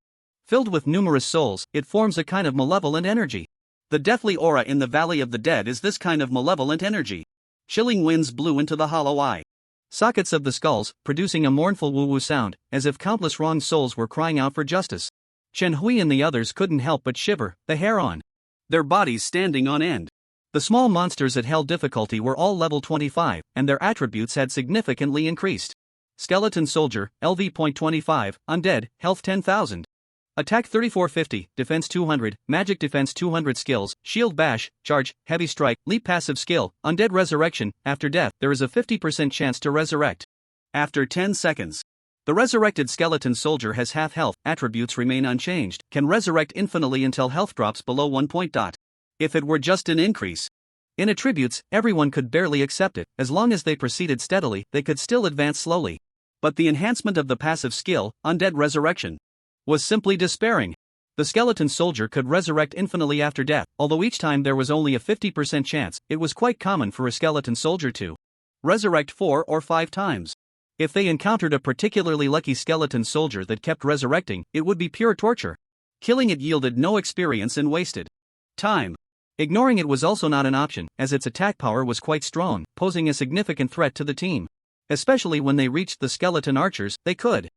filled with numerous souls, it forms a kind of malevolent energy. The deathly aura in the Valley of the Dead is this kind of malevolent energy. Chilling winds blew into the hollow eye sockets of the skulls, producing a mournful woo-woo sound, as if countless wronged souls were crying out for justice. Chen Hui and the others couldn't help but shiver, the hair on their bodies standing on end. The small monsters at Hell difficulty were all level 25, and their attributes had significantly increased. Skeleton Soldier, LV.25, Undead, Health 10,000. Attack 3450, Defense 200, Magic Defense 200 skills, Shield Bash, Charge, Heavy Strike, Leap passive skill, Undead Resurrection, after death there is a 50% chance to resurrect. After 10 seconds. The resurrected skeleton soldier has half health, attributes remain unchanged, can resurrect infinitely until health drops below 1 point. If it were just an increase in attributes, everyone could barely accept it, as long as they proceeded steadily, they could still advance slowly. But the enhancement of the passive skill, Undead Resurrection, was simply despairing. The skeleton soldier could resurrect infinitely after death, although each time there was only a 50% chance. It was quite common for a skeleton soldier to resurrect 4 or 5 times. If they encountered a particularly lucky skeleton soldier that kept resurrecting, it would be pure torture. Killing it yielded no experience and wasted time. Ignoring it was also not an option, as its attack power was quite strong, posing a significant threat to the team. Especially when they reached the skeleton archers, they could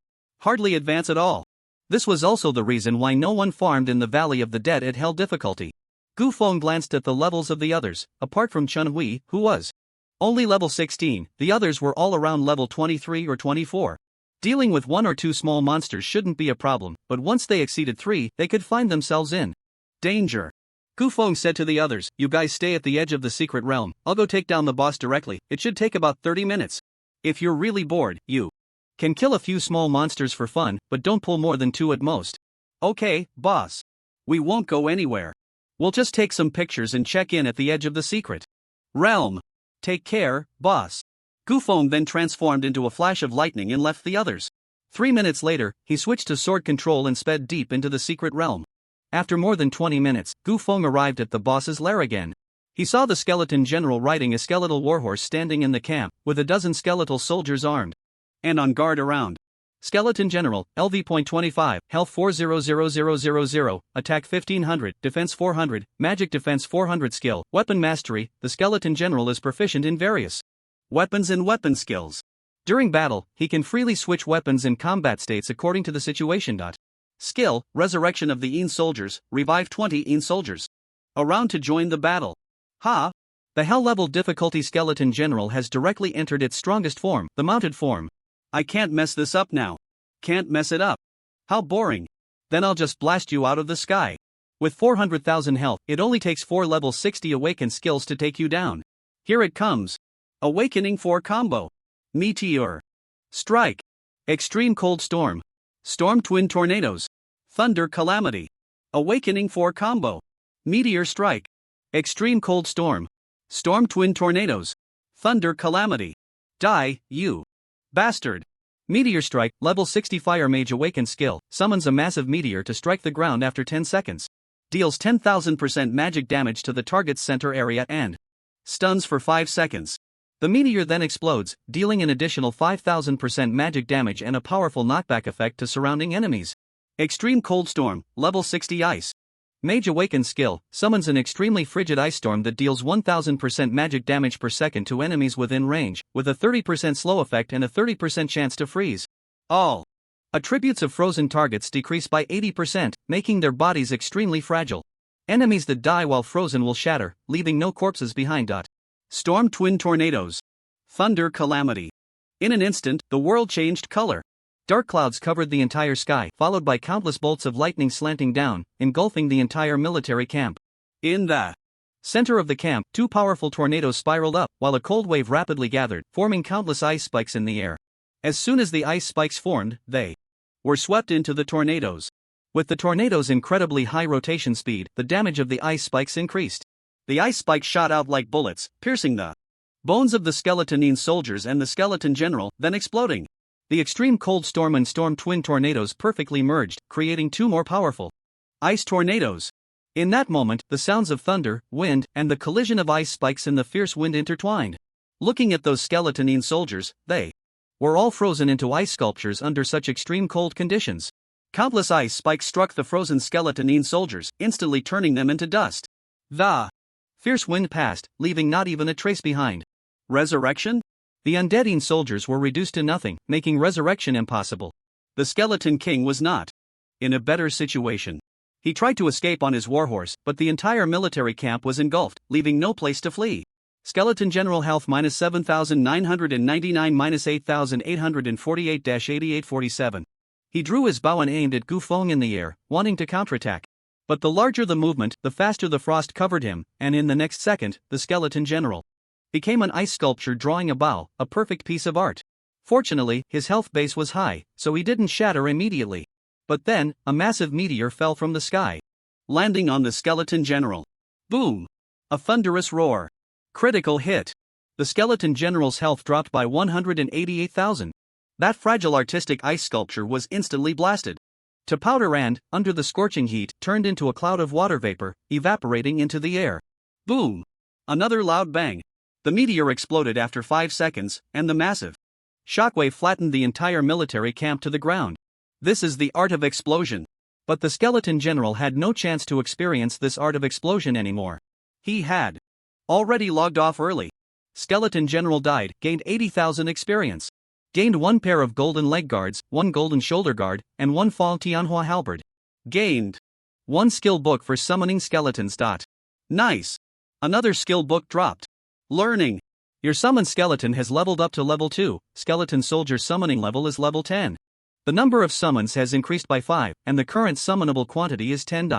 hardly advance at all. This was also the reason why no one farmed in the Valley of the Dead at Hell difficulty. Gu Feng glanced at the levels of the others. Apart from Chen Hui, who was only level 16, the others were all around level 23 or 24. Dealing with 1 or 2 small monsters shouldn't be a problem, but once they exceeded 3, they could find themselves in danger. Gu Feng said to the others, you guys stay at the edge of the secret realm, I'll go take down the boss directly, it should take about 30 minutes. If you're really bored, you can kill a few small monsters for fun, but don't pull more than 2 at most. Okay, boss. We won't go anywhere. We'll just take some pictures and check in at the edge of the secret realm. Take care, boss. Gu Feng then transformed into a flash of lightning and left the others. 3 minutes later, he switched to sword control and sped deep into the secret realm. After more than 20 minutes, Gu Feng arrived at the boss's lair again. He saw the skeleton general riding a skeletal warhorse standing in the camp, with a dozen skeletal soldiers armed and on guard around. Skeleton General, LV.25, Health 400000, Attack 1500, Defense 400, Magic Defense 400 skill, Weapon Mastery. The Skeleton General is proficient in various weapons and weapon skills. During battle, he can freely switch weapons and combat states according to the situation. Skill, Resurrection of the Een Soldiers, revive 20 Een Soldiers around to join the battle. Ha! The Hell level difficulty Skeleton General has directly entered its strongest form, the mounted form. I can't mess this up now. Can't mess it up. How boring. Then I'll just blast you out of the sky. With 400,000 health, it only takes 4 level 60 awakened skills to take you down. Here it comes. Awakening 4 combo. Meteor. Strike. Extreme Cold Storm. Storm Twin Tornadoes. Thunder Calamity. Awakening 4 combo. Meteor Strike. Extreme Cold Storm. Storm Twin Tornadoes. Thunder Calamity. Die, you bastard. Meteor Strike, level 60 Fire Mage Awakened skill, summons a massive meteor to strike the ground after 10 seconds. Deals 10,000% magic damage to the target's center area and stuns for 5 seconds. The meteor then explodes, dealing an additional 5,000% magic damage and a powerful knockback effect to surrounding enemies. Extreme Cold Storm, level 60 Ice Mage Awakened skill, summons an extremely frigid ice storm that deals 1000% magic damage per second to enemies within range, with a 30% slow effect and a 30% chance to freeze. All attributes of frozen targets decrease by 80%, making their bodies extremely fragile. Enemies that die while frozen will shatter, leaving no corpses behind. Storm Twin Tornadoes. Thunder Calamity. In an instant, the world changed color. Dark clouds covered the entire sky, followed by countless bolts of lightning slanting down, engulfing the entire military camp. In the center of the camp, 2 powerful tornadoes spiraled up, while a cold wave rapidly gathered, forming countless ice spikes in the air. As soon as the ice spikes formed, they were swept into the tornadoes. With the tornadoes' incredibly high rotation speed, the damage of the ice spikes increased. The ice spikes shot out like bullets, piercing the bones of the skeletonine soldiers and the skeleton general, then exploding. The Extreme Cold Storm and Storm Twin Tornadoes perfectly merged, creating 2 more powerful ice tornadoes. In that moment, the sounds of thunder, wind, and the collision of ice spikes in the fierce wind intertwined. Looking at those skeletonine soldiers, they were all frozen into ice sculptures under such extreme cold conditions. Countless ice spikes struck the frozen skeletonine soldiers, instantly turning them into dust. The fierce wind passed, leaving not even a trace behind. Resurrection? The undeading soldiers were reduced to nothing, making resurrection impossible. The Skeleton King was not in a better situation. He tried to escape on his warhorse, but the entire military camp was engulfed, leaving no place to flee. Skeleton General Health -7,999 -8,848-8847. He drew his bow and aimed at Gu Feng in the air, wanting to counterattack. But the larger the movement, the faster the frost covered him, and in the next second, the Skeleton General became an ice sculpture drawing a bow, a perfect piece of art. Fortunately, his health base was high, so he didn't shatter immediately. But then, a massive meteor fell from the sky, landing on the Skeleton General. Boom! A thunderous roar. Critical hit. The Skeleton General's health dropped by 188,000. That fragile artistic ice sculpture was instantly blasted to powder and, under the scorching heat, turned into a cloud of water vapor, evaporating into the air. Boom! Another loud bang. The meteor exploded after 5 seconds, and the massive shockwave flattened the entire military camp to the ground. This is the art of explosion. But the Skeleton General had no chance to experience this art of explosion anymore. He had already logged off early. Skeleton General died, gained 80,000 experience. Gained 1 pair of golden leg guards, 1 golden shoulder guard, and 1 Fall Tianhua halberd. Gained 1 skill book for summoning skeletons. Nice. Another skill book dropped. Learning. Your summoned skeleton has leveled up to level 2, skeleton soldier summoning level is level 10. The number of summons has increased by 5, and the current summonable quantity is 10.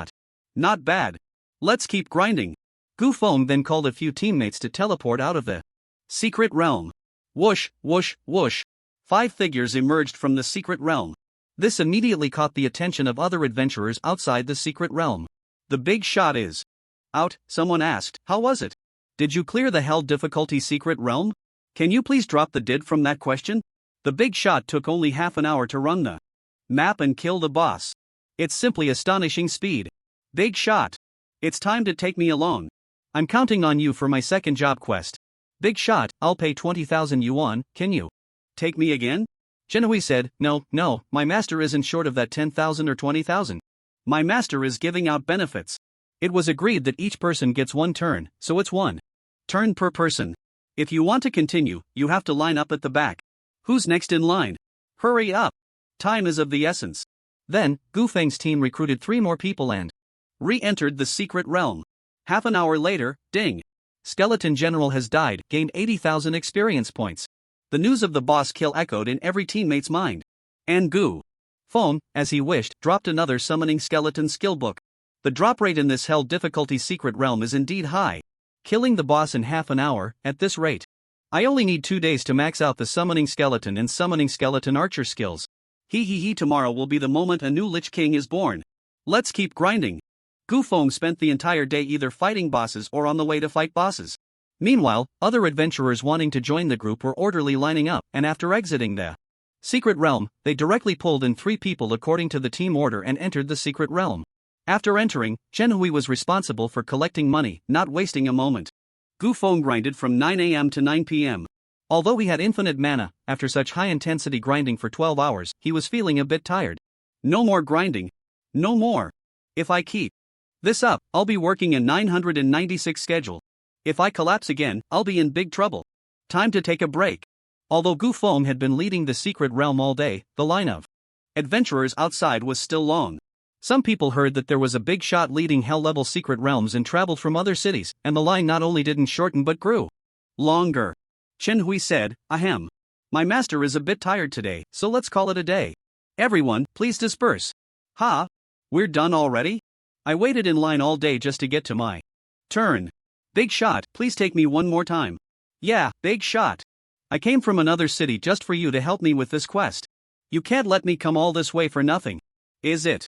Not bad. Let's keep grinding. Gu Feng then called a few teammates to teleport out of the secret realm. Whoosh, whoosh, whoosh. 5 figures emerged from the secret realm. This immediately caught the attention of other adventurers outside the secret realm. The big shot is out, someone asked. How was it? Did you clear the hell difficulty secret realm? Can you please drop the did from that question? The big shot took only half an hour to run the map and kill the boss. It's simply astonishing speed. Big shot. It's time to take me along. I'm counting on you for my second job quest. Big shot, I'll pay 20,000 yuan, can you take me again? Jinhui said, no, my master isn't short of that 10,000 or 20,000. My master is giving out benefits. It was agreed that each person gets 1 turn, so it's 1 turn per person. If you want to continue, you have to line up at the back. Who's next in line? Hurry up. Time is of the essence. Then, Gu Feng's team recruited 3 more people and re-entered the secret realm. Half an hour later, ding. Skeleton General has died, gained 80,000 experience points. The news of the boss kill echoed in every teammate's mind. And Gu Feng, as he wished, dropped another summoning skeleton skill book. The drop rate in this hell difficulty secret realm is indeed high. Killing the boss in half an hour, at this rate. I only need 2 days to max out the summoning skeleton and summoning skeleton archer skills. Tomorrow will be the moment a new Lich King is born. Let's keep grinding. Gu Feng spent the entire day either fighting bosses or on the way to fight bosses. Meanwhile, other adventurers wanting to join the group were orderly lining up, and after exiting the secret realm, they directly pulled in 3 people according to the team order and entered the secret realm. After entering, Shenhui was responsible for collecting money, not wasting a moment. Gu Feng grinded from 9 a.m. to 9 p.m. Although he had infinite mana, after such high-intensity grinding for 12 hours, he was feeling a bit tired. No more grinding. No more. If I keep this up, I'll be working a 996 schedule. If I collapse again, I'll be in big trouble. Time to take a break. Although Gu Feng had been leading the secret realm all day, the line of adventurers outside was still long. Some people heard that there was a big shot leading hell-level secret realms and traveled from other cities, and the line not only didn't shorten but grew longer. Chen Hui said, Ahem. My master is a bit tired today, so let's call it a day. Everyone, please disperse. Ha? We're done already? I waited in line all day just to get to my turn. Big shot, please take me one more time. Yeah, big shot. I came from another city just for you to help me with this quest. You can't let me come all this way for nothing. Is it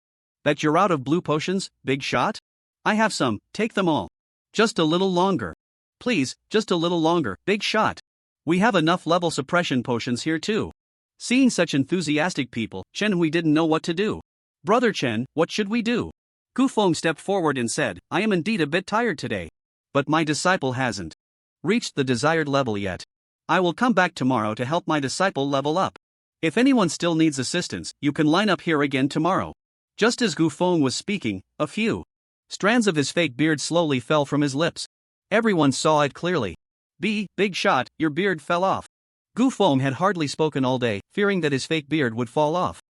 that you're out of blue potions, big shot? I have some, take them all. Just a little longer. Please, just a little longer, big shot. We have enough level suppression potions here too. Seeing such enthusiastic people, Chen Hui didn't know what to do. Brother Chen, what should we do? Gu Feng stepped forward and said, I am indeed a bit tired today. But my disciple hasn't reached the desired level yet. I will come back tomorrow to help my disciple level up. If anyone still needs assistance, you can line up here again tomorrow. Just as Gu Feng was speaking, a few strands of his fake beard slowly fell from his lips. Everyone saw it clearly. Big shot, your beard fell off. Gu Feng had hardly spoken all day, fearing that his fake beard would fall off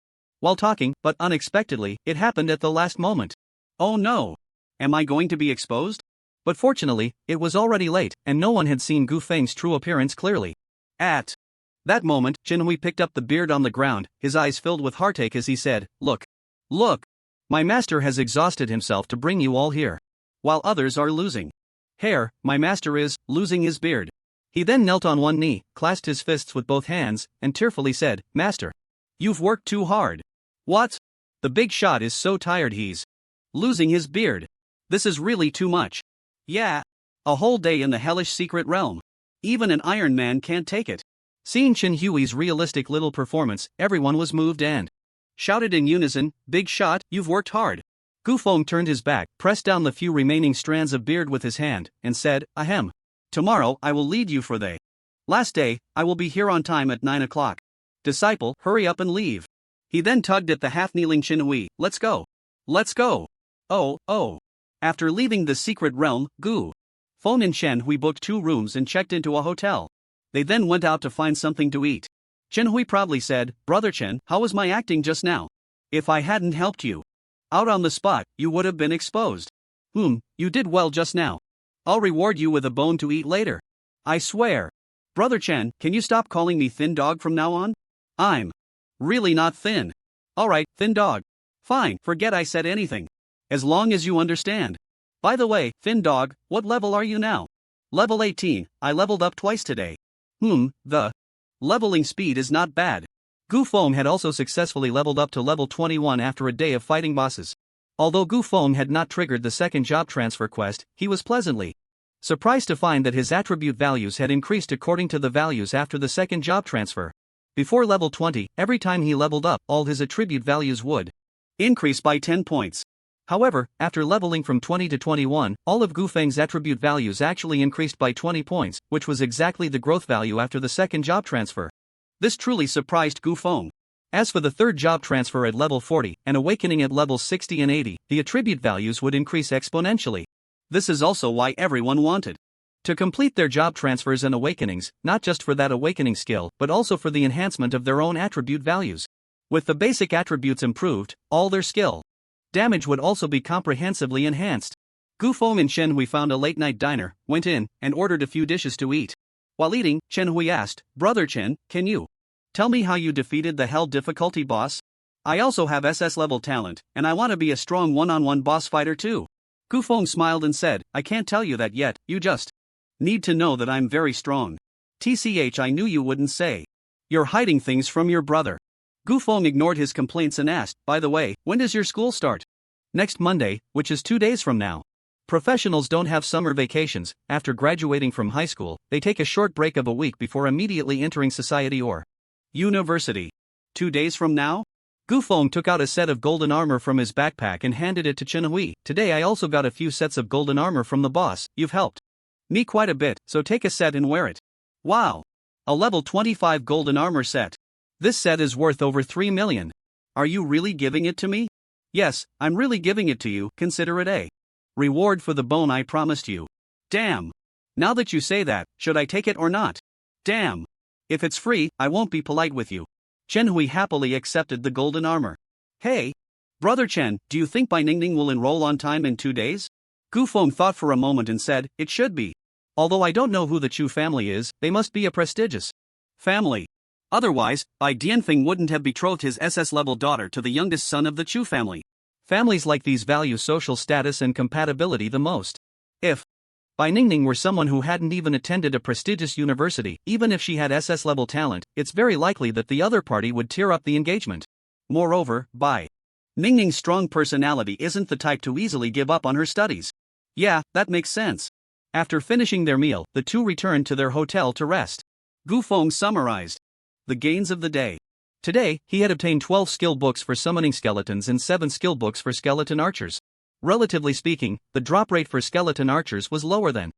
while talking, but unexpectedly, it happened at the last moment. Oh no! Am I going to be exposed? But fortunately, it was already late, and no one had seen Gu Feng's true appearance clearly. At that moment, Chen Hui picked up the beard on the ground, his eyes filled with heartache as he said, Look! My master has exhausted himself to bring you all here. While others are losing hair, my master is losing his beard. He then knelt on one knee, clasped his fists with both hands, and tearfully said, Master, you've worked too hard. What? The big shot is so tired he's losing his beard. This is really too much. Yeah. A whole day in the hellish secret realm. Even an Iron Man can't take it. Seeing Chen Hui's realistic little performance, everyone was moved and shouted in unison, Big shot, you've worked hard. Gu Feng turned his back, pressed down the few remaining strands of beard with his hand, and said, Ahem. Tomorrow I will lead you for the last day. I will be here on time at 9 o'clock. Disciple, hurry up and leave. He then tugged at the half-kneeling Chen Hui. Let's go. Let's go. Oh. After leaving the secret realm, Gu Feng and Chen Hui booked 2 rooms and checked into a hotel. They then went out to find something to eat. Chen Hui proudly said, Brother Chen, how was my acting just now? If I hadn't helped you out on the spot, you would have been exposed. You did well just now. I'll reward you with a bone to eat later. I swear. Brother Chen, can you stop calling me thin dog from now on? I'm really not thin. Alright, thin dog. Fine, forget I said anything. As long as you understand. By the way, thin dog, what level are you now? Level 18, I leveled up twice today. The leveling speed is not bad. Gu Feng had also successfully leveled up to level 21 after a day of fighting bosses. Although Gu Feng had not triggered the second job transfer quest, he was pleasantly surprised to find that his attribute values had increased according to the values after the second job transfer. Before level 20, every time he leveled up, all his attribute values would increase by 10 points. However, after leveling from 20 to 21, all of Gu Feng's attribute values actually increased by 20 points, which was exactly the growth value after the second job transfer. This truly surprised Gu Feng. As for the third job transfer at level 40 and awakening at levels 60 and 80, the attribute values would increase exponentially. This is also why everyone wanted to complete their job transfers and awakenings, not just for that awakening skill, but also for the enhancement of their own attribute values. With the basic attributes improved, all their skill damage would also be comprehensively enhanced. Gu Feng and Chen Hui found a late-night diner, went in, and ordered a few dishes to eat. While eating, Chen Hui asked, Brother Chen, can you tell me how you defeated the hell difficulty boss? I also have SS level talent, and I want to be a strong one-on-one boss fighter too. Gu Feng smiled and said, I can't tell you that yet, you just need to know that I'm very strong. TCH, I knew you wouldn't say. You're hiding things from your brother. Gu Feng ignored his complaints and asked, by the way, when does your school start? Next Monday, which is 2 days from now. Professionals don't have summer vacations. After graduating from high school, they take a short break of a week before immediately entering society or university. 2 days from now? Gufeng took out a set of golden armor from his backpack and handed it to Chenhui. Today I also got a few sets of golden armor from the boss. You've helped me quite a bit, so take a set and wear it. Wow! A level 25 golden armor set. This set is worth over 3 million. Are you really giving it to me? Yes, I'm really giving it to you. Consider it a reward for the bone I promised you. Damn! Now that you say that, should I take it or not? Damn! If it's free, I won't be polite with you. Chenhui happily accepted the golden armor. Hey! Brother Chen, do you think Bai Ningning will enroll on time in 2 days? Gufeng thought for a moment and said, it should be. Although I don't know who the Chu family is, they must be a prestigious family. Otherwise, Bai Dianfeng wouldn't have betrothed his SS-level daughter to the youngest son of the Chu family. Families like these value social status and compatibility the most. If Bai Ningning were someone who hadn't even attended a prestigious university, even if she had SS-level talent, it's very likely that the other party would tear up the engagement. Moreover, Bai Ningning's strong personality isn't the type to easily give up on her studies. Yeah, that makes sense. After finishing their meal, the two returned to their hotel to rest. Gufeng summarized the gains of the day. Today, he had obtained 12 skill books for summoning skeletons and 7 skill books for skeleton archers. Relatively speaking, the drop rate for skeleton archers was lower than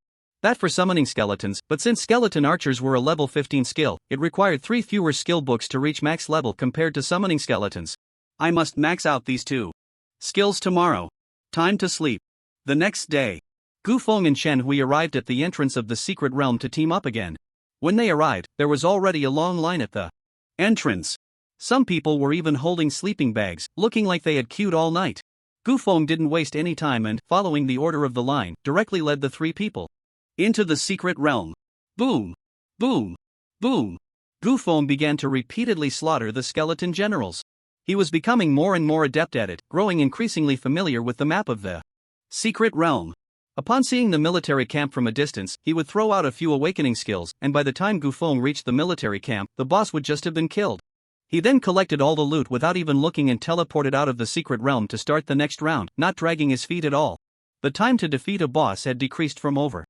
that for summoning skeletons, but since skeleton archers were a level 15 skill, it required 3 fewer skill books to reach max level compared to summoning skeletons. I must max out these 2 skills tomorrow. Time to sleep. The next day, Gufeng and Chenhui arrived at the entrance of the secret realm to team up again. When they arrived, there was already a long line at the entrance. Some people were even holding sleeping bags, looking like they had queued all night. Gufeng didn't waste any time and, following the order of the line, directly led the 3 people into the secret realm. Boom! Boom! Boom! Gufeng began to repeatedly slaughter the skeleton generals. He was becoming more and more adept at it, growing increasingly familiar with the map of the secret realm. Upon seeing the military camp from a distance, he would throw out a few awakening skills, and by the time Gufeng reached the military camp, the boss would just have been killed. He then collected all the loot without even looking and teleported out of the secret realm to start the next round, not dragging his feet at all. The time to defeat a boss had decreased from over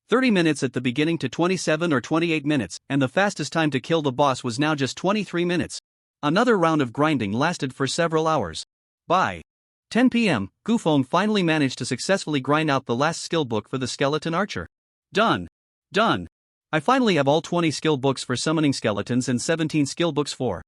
30 minutes at the beginning to 27 or 28 minutes, and the fastest time to kill the boss was now just 23 minutes. Another round of grinding lasted for several hours. By 10 p.m., Gufeng finally managed to successfully grind out the last skill book for the skeleton archer. Done. Done. I finally have all 20 skill books for summoning skeletons and 17 skill books for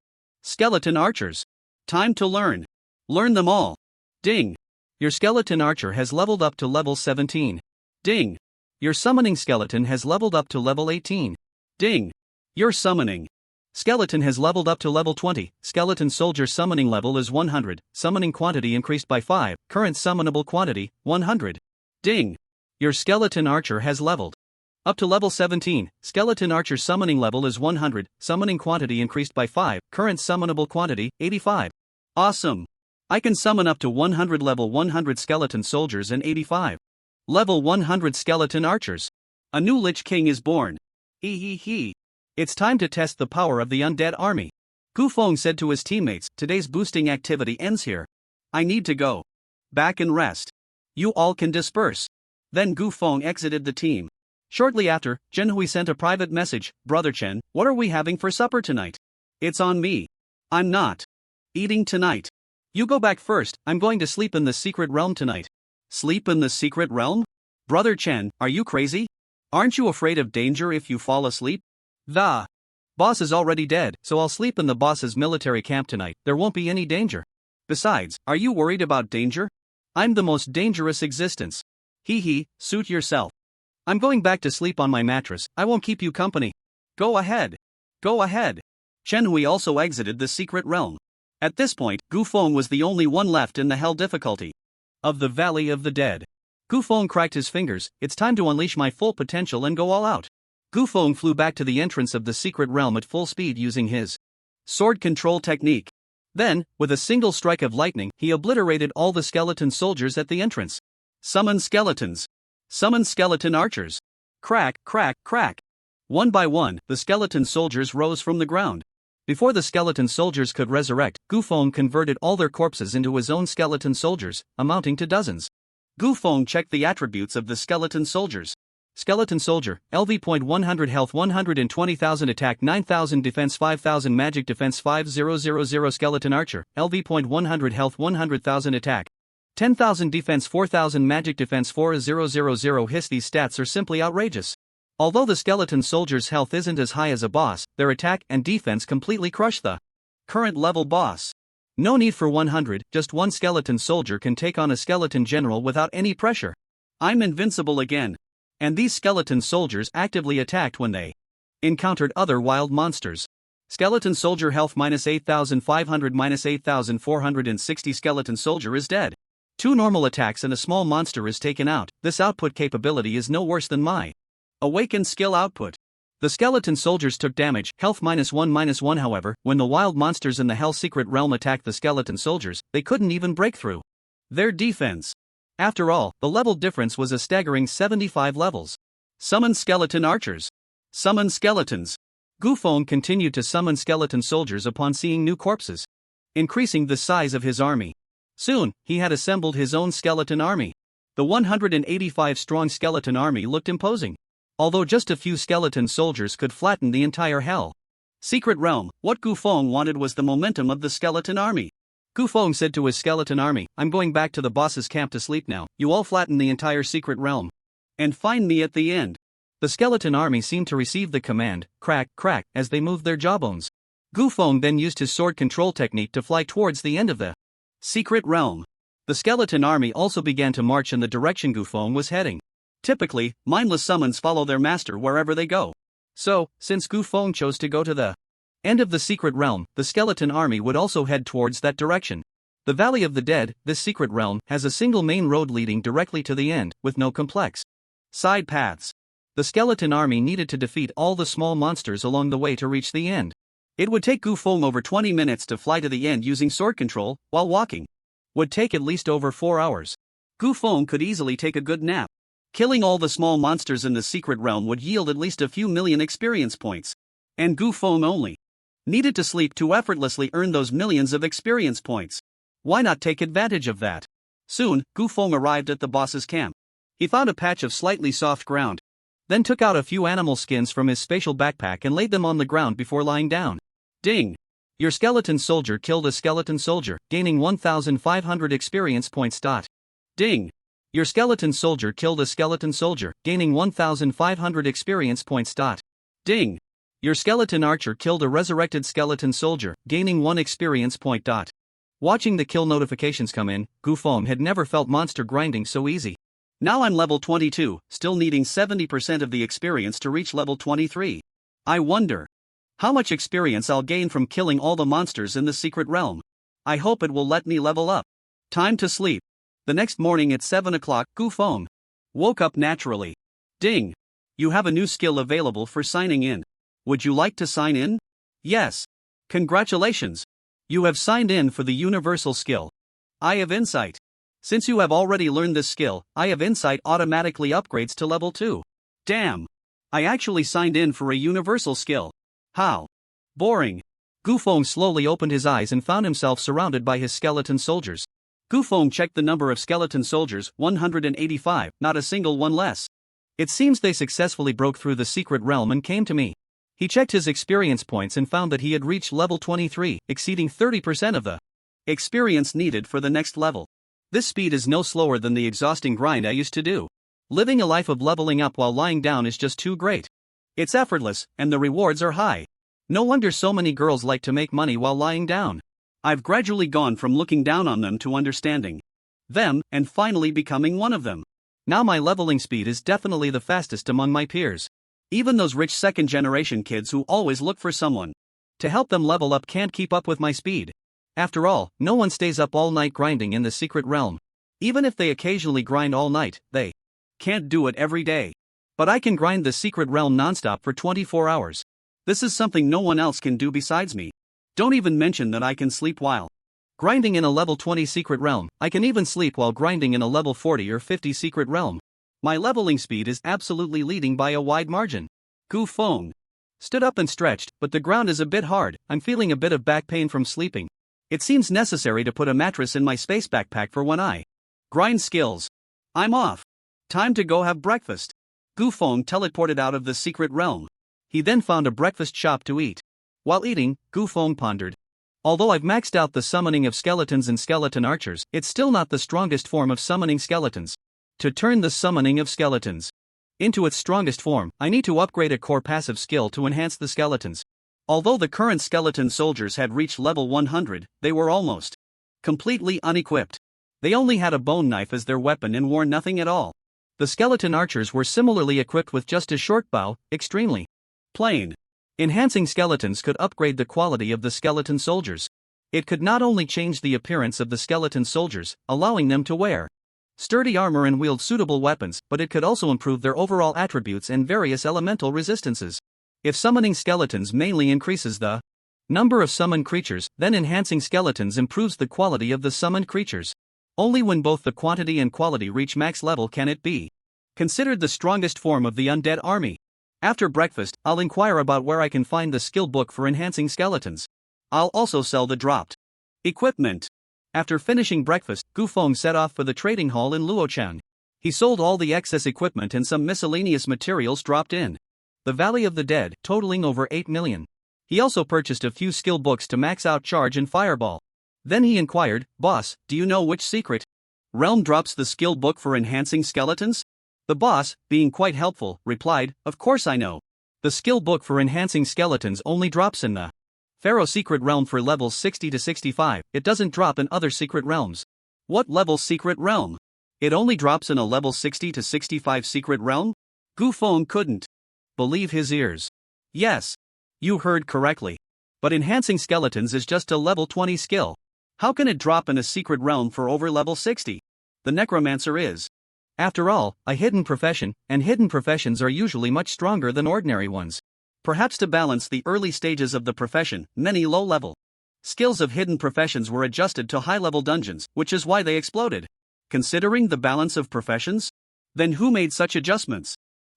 skeleton archers. Time to learn. Learn them all. Ding. Your skeleton archer has leveled up to level 17. Ding. Your summoning skeleton has leveled up to level 18. Ding. Your summoning skeleton has leveled up to level 20. Skeleton soldier summoning level is 100. Summoning quantity increased by 5. Current summonable quantity, 100. Ding. Your skeleton archer has leveled up to level 17. Skeleton archer summoning level is 100. Summoning quantity increased by 5. Current summonable quantity, 85. Awesome. I can summon up to 100 level 100 skeleton soldiers and 85 level 100 skeleton archers. A new Lich King is born. Hee hee hee. It's time to test the power of the undead army. Gufeng said to his teammates, today's boosting activity ends here. I need to go back and rest. You all can disperse. Then Gufeng exited the team. Shortly after, Chenhui sent a private message, Brother Chen, what are we having for supper tonight? It's on me. I'm not eating tonight. You go back first, I'm going to sleep in the secret realm tonight. Sleep in the secret realm? Brother Chen, are you crazy? Aren't you afraid of danger if you fall asleep? The boss is already dead, so I'll sleep in the boss's military camp tonight. There won't be any danger. Besides, are you worried about danger? I'm the most dangerous existence. Hee hee, suit yourself. I'm going back to sleep on my mattress. I won't keep you company. Go ahead. Go ahead. Chenhui also exited the secret realm. At this point, Gufeng was the only one left in the hell difficulty of the Valley of the Dead. Gufeng cracked his fingers. It's time to unleash my full potential and go all out. Gufeng flew back to the entrance of the secret realm at full speed using his sword control technique. Then, with a single strike of lightning, he obliterated all the skeleton soldiers at the entrance. Summon skeletons. Summon skeleton archers. Crack, crack, crack. One by one, the skeleton soldiers rose from the ground. Before the skeleton soldiers could resurrect, Gufeng converted all their corpses into his own skeleton soldiers, amounting to dozens. Gu Feng checked the attributes of the skeleton soldiers. Skeleton soldier, LV.100 health 120,000 attack 9,000 defense 5,000 magic defense 5000 skeleton archer, LV.100 health 100,000 attack 10,000 defense 4,000 magic defense 4000 hiss. These stats are simply outrageous. Although the skeleton soldier's health isn't as high as a boss, their attack and defense completely crush the current level boss. No need for 100, just one skeleton soldier can take on a skeleton general without any pressure. I'm invincible again. And these skeleton soldiers actively attacked when they encountered other wild monsters. Skeleton soldier health minus 8,500 minus 8,460. Skeleton soldier is dead. 2 normal attacks and a small monster is taken out. This output capability is no worse than my awakened skill output. The skeleton soldiers took damage, health minus 1. However, when the wild monsters in the Hell Secret Realm attacked the skeleton soldiers, they couldn't even break through their defense. After all, the level difference was a staggering 75 levels. Summon skeleton archers. Summon skeletons. Gu Feng continued to summon skeleton soldiers upon seeing new corpses, increasing the size of his army. Soon, he had assembled his own skeleton army. The 185-strong skeleton army looked imposing. Although just a few skeleton soldiers could flatten the entire Hell Secret Realm, what Gu Feng wanted was the momentum of the skeleton army. Gu Feng said to his skeleton army, "I'm going back to the boss's camp to sleep now. You all flatten the entire secret realm and find me at the end." The skeleton army seemed to receive the command, crack, crack, as they moved their jawbones. Gu Feng then used his sword control technique to fly towards the end of the secret realm. The skeleton army also began to march in the direction Gu Feng was heading. Typically, mindless summons follow their master wherever they go. So, since Gu Feng chose to go to the end of the secret realm, the skeleton army would also head towards that direction. The Valley of the Dead, this secret realm, has a single main road leading directly to the end, with no complex side paths. The skeleton army needed to defeat all the small monsters along the way to reach the end. It would take Gu Feng over 20 minutes to fly to the end using sword control, while walking would take at least over 4 hours. Gu Feng could easily take a good nap. Killing all the small monsters in the secret realm would yield at least a few million experience points. And Gu Feng only needed to sleep to effortlessly earn those millions of experience points. Why not take advantage of that? Soon, Gu Feng arrived at the boss's camp. He found a patch of slightly soft ground, then took out a few animal skins from his spatial backpack and laid them on the ground before lying down. Ding! Your skeleton soldier killed a skeleton soldier, gaining 1,500 experience points. Ding! Your skeleton soldier killed a skeleton soldier, gaining 1,500 experience points. Ding! Your skeleton archer killed a resurrected skeleton soldier, gaining 1 experience point. Watching the kill notifications come in, Gu Feng had never felt monster grinding so easy. Now I'm level 22, still needing 70% of the experience to reach level 23. I wonder how much experience I'll gain from killing all the monsters in the secret realm. I hope it will let me level up. Time to sleep. The next morning at 7 o'clock, Gu Feng woke up naturally. Ding! You have a new skill available for signing in. Would you like to sign in? Yes. Congratulations! You have signed in for the universal skill. Eye of Insight. Since you have already learned this skill, Eye of Insight automatically upgrades to level 2. Damn! I actually signed in for a universal skill. How boring! Gu Feng slowly opened his eyes and found himself surrounded by his skeleton soldiers. Gu Feng checked the number of skeleton soldiers, 185, not a single one less. It seems they successfully broke through the secret realm and came to me. He checked his experience points and found that he had reached level 23, exceeding 30% of the experience needed for the next level. This speed is no slower than the exhausting grind I used to do. Living a life of leveling up while lying down is just too great. It's effortless, and the rewards are high. No wonder so many girls like to make money while lying down. I've gradually gone from looking down on them to understanding them, and finally becoming one of them. Now my leveling speed is definitely the fastest among my peers. Even those rich second-generation kids who always look for someone to help them level up can't keep up with my speed. After all, no one stays up all night grinding in the secret realm. Even if they occasionally grind all night, they can't do it every day. But I can grind the secret realm nonstop for 24 hours. This is something no one else can do besides me. Don't even mention that I can sleep while grinding in a level 20 secret realm. I can even sleep while grinding in a level 40 or 50 secret realm. My leveling speed is absolutely leading by a wide margin. Gu Feng stood up and stretched, but the ground is a bit hard. I'm feeling a bit of back pain from sleeping. It seems necessary to put a mattress in my space backpack for when I grind skills. I'm off. Time to go have breakfast. Gu Feng teleported out of the secret realm. He then found a breakfast shop to eat. While eating, Gu Feng pondered. Although I've maxed out the summoning of skeletons and skeleton archers, it's still not the strongest form of summoning skeletons. To turn the summoning of skeletons into its strongest form, I need to upgrade a core passive skill to enhance the skeletons. Although the current skeleton soldiers had reached level 100, they were almost completely unequipped. They only had a bone knife as their weapon and wore nothing at all. The skeleton archers were similarly equipped with just a short bow, extremely plain. Enhancing skeletons could upgrade the quality of the skeleton soldiers. It could not only change the appearance of the skeleton soldiers, allowing them to wear sturdy armor and wield suitable weapons, but it could also improve their overall attributes and various elemental resistances. If summoning skeletons mainly increases the number of summoned creatures, then enhancing skeletons improves the quality of the summoned creatures. Only when both the quantity and quality reach max level can it be considered the strongest form of the undead army. After breakfast, I'll inquire about where I can find the skill book for enhancing skeletons. I'll also sell the dropped equipment. After finishing breakfast, Gu Feng set off for the trading hall in Luochang. He sold all the excess equipment and some miscellaneous materials dropped in the Valley of the Dead, totaling over 8 million. He also purchased a few skill books to max out Charge and Fireball. Then he inquired, "Boss, do you know which secret realm drops the skill book for enhancing skeletons?" The boss, being quite helpful, replied, "Of course I know. The skill book for enhancing skeletons only drops in the Pharaoh secret realm for levels 60 to 65, it doesn't drop in other secret realms." "What level secret realm? It only drops in a level 60 to 65 secret realm?" Gu Feng couldn't believe his ears. "Yes. You heard correctly. But enhancing skeletons is just a level 20 skill. How can it drop in a secret realm for over level 60? The necromancer is, after all, a hidden profession, and hidden professions are usually much stronger than ordinary ones. Perhaps to balance the early stages of the profession, many low-level skills of hidden professions were adjusted to high-level dungeons, which is why they exploded. Considering the balance of professions? Then who made such adjustments?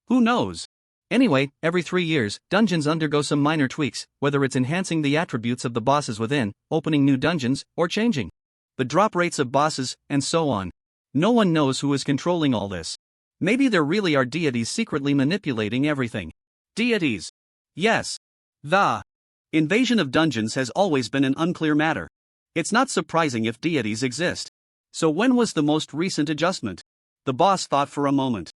Who knows? Anyway, every 3 years, dungeons undergo some minor tweaks, whether it's enhancing the attributes of the bosses within, opening new dungeons, or changing the drop rates of bosses, and so on. No one knows who is controlling all this. Maybe there really are deities secretly manipulating everything. Deities? Yes. The invasion of dungeons has always been an unclear matter. It's not surprising if deities exist. So when was the most recent adjustment? The boss thought for a moment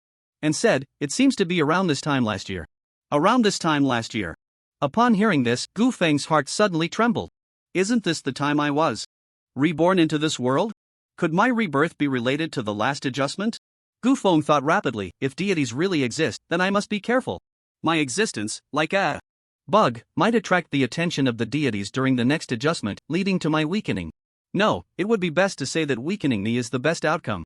and said, "It seems to be around this time last year." Around this time last year. Upon hearing this, Gu Feng's heart suddenly trembled. Isn't this the time I was reborn into this world? Could my rebirth be related to the last adjustment? Gu Feng thought rapidly, if deities really exist, then I must be careful. My existence, like a bug, might attract the attention of the deities during the next adjustment, leading to my weakening. No, it would be best to say that weakening me is the best outcome.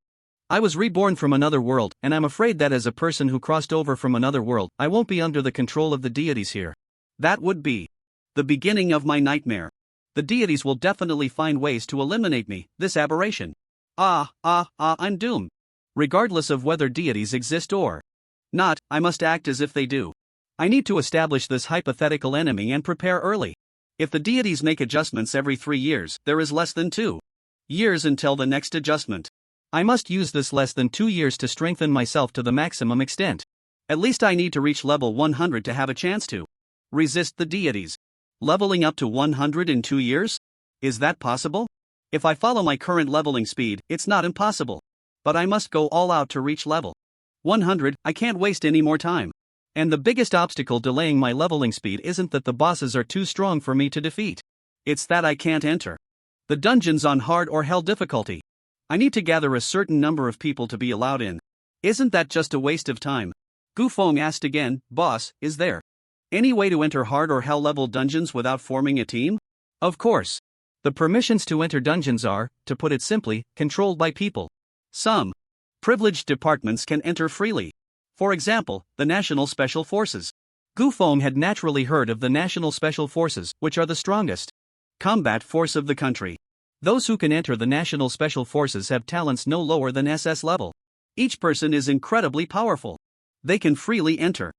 I was reborn from another world, and I'm afraid that as a person who crossed over from another world, I won't be under the control of the deities here. That would be the beginning of my nightmare. The deities will definitely find ways to eliminate me, this aberration. I'm doomed. Regardless of whether deities exist or not, I must act as if they do. I need to establish this hypothetical enemy and prepare early. If the deities make adjustments every 3 years, there is less than 2 years until the next adjustment. I must use this less than 2 years to strengthen myself to the maximum extent. At least I need to reach level 100 to have a chance to resist the deities. Leveling up to 100 in 2 years? Is that possible? If I follow my current leveling speed, it's not impossible. But I must go all out to reach level 100, I can't waste any more time. And the biggest obstacle delaying my leveling speed isn't that the bosses are too strong for me to defeat. It's that I can't enter the dungeons on hard or hell difficulty. I need to gather a certain number of people to be allowed in. Isn't that just a waste of time? Gu Feng asked again, "Boss, is there any way to enter hard or hell level dungeons without forming a team?" Of course. The permissions to enter dungeons are, to put it simply, controlled by people. Some privileged departments can enter freely. For example, the National Special Forces. Gu Feng had naturally heard of the National Special Forces, which are the strongest combat force of the country. Those who can enter the National Special Forces have talents no lower than SS level. Each person is incredibly powerful. They can freely enter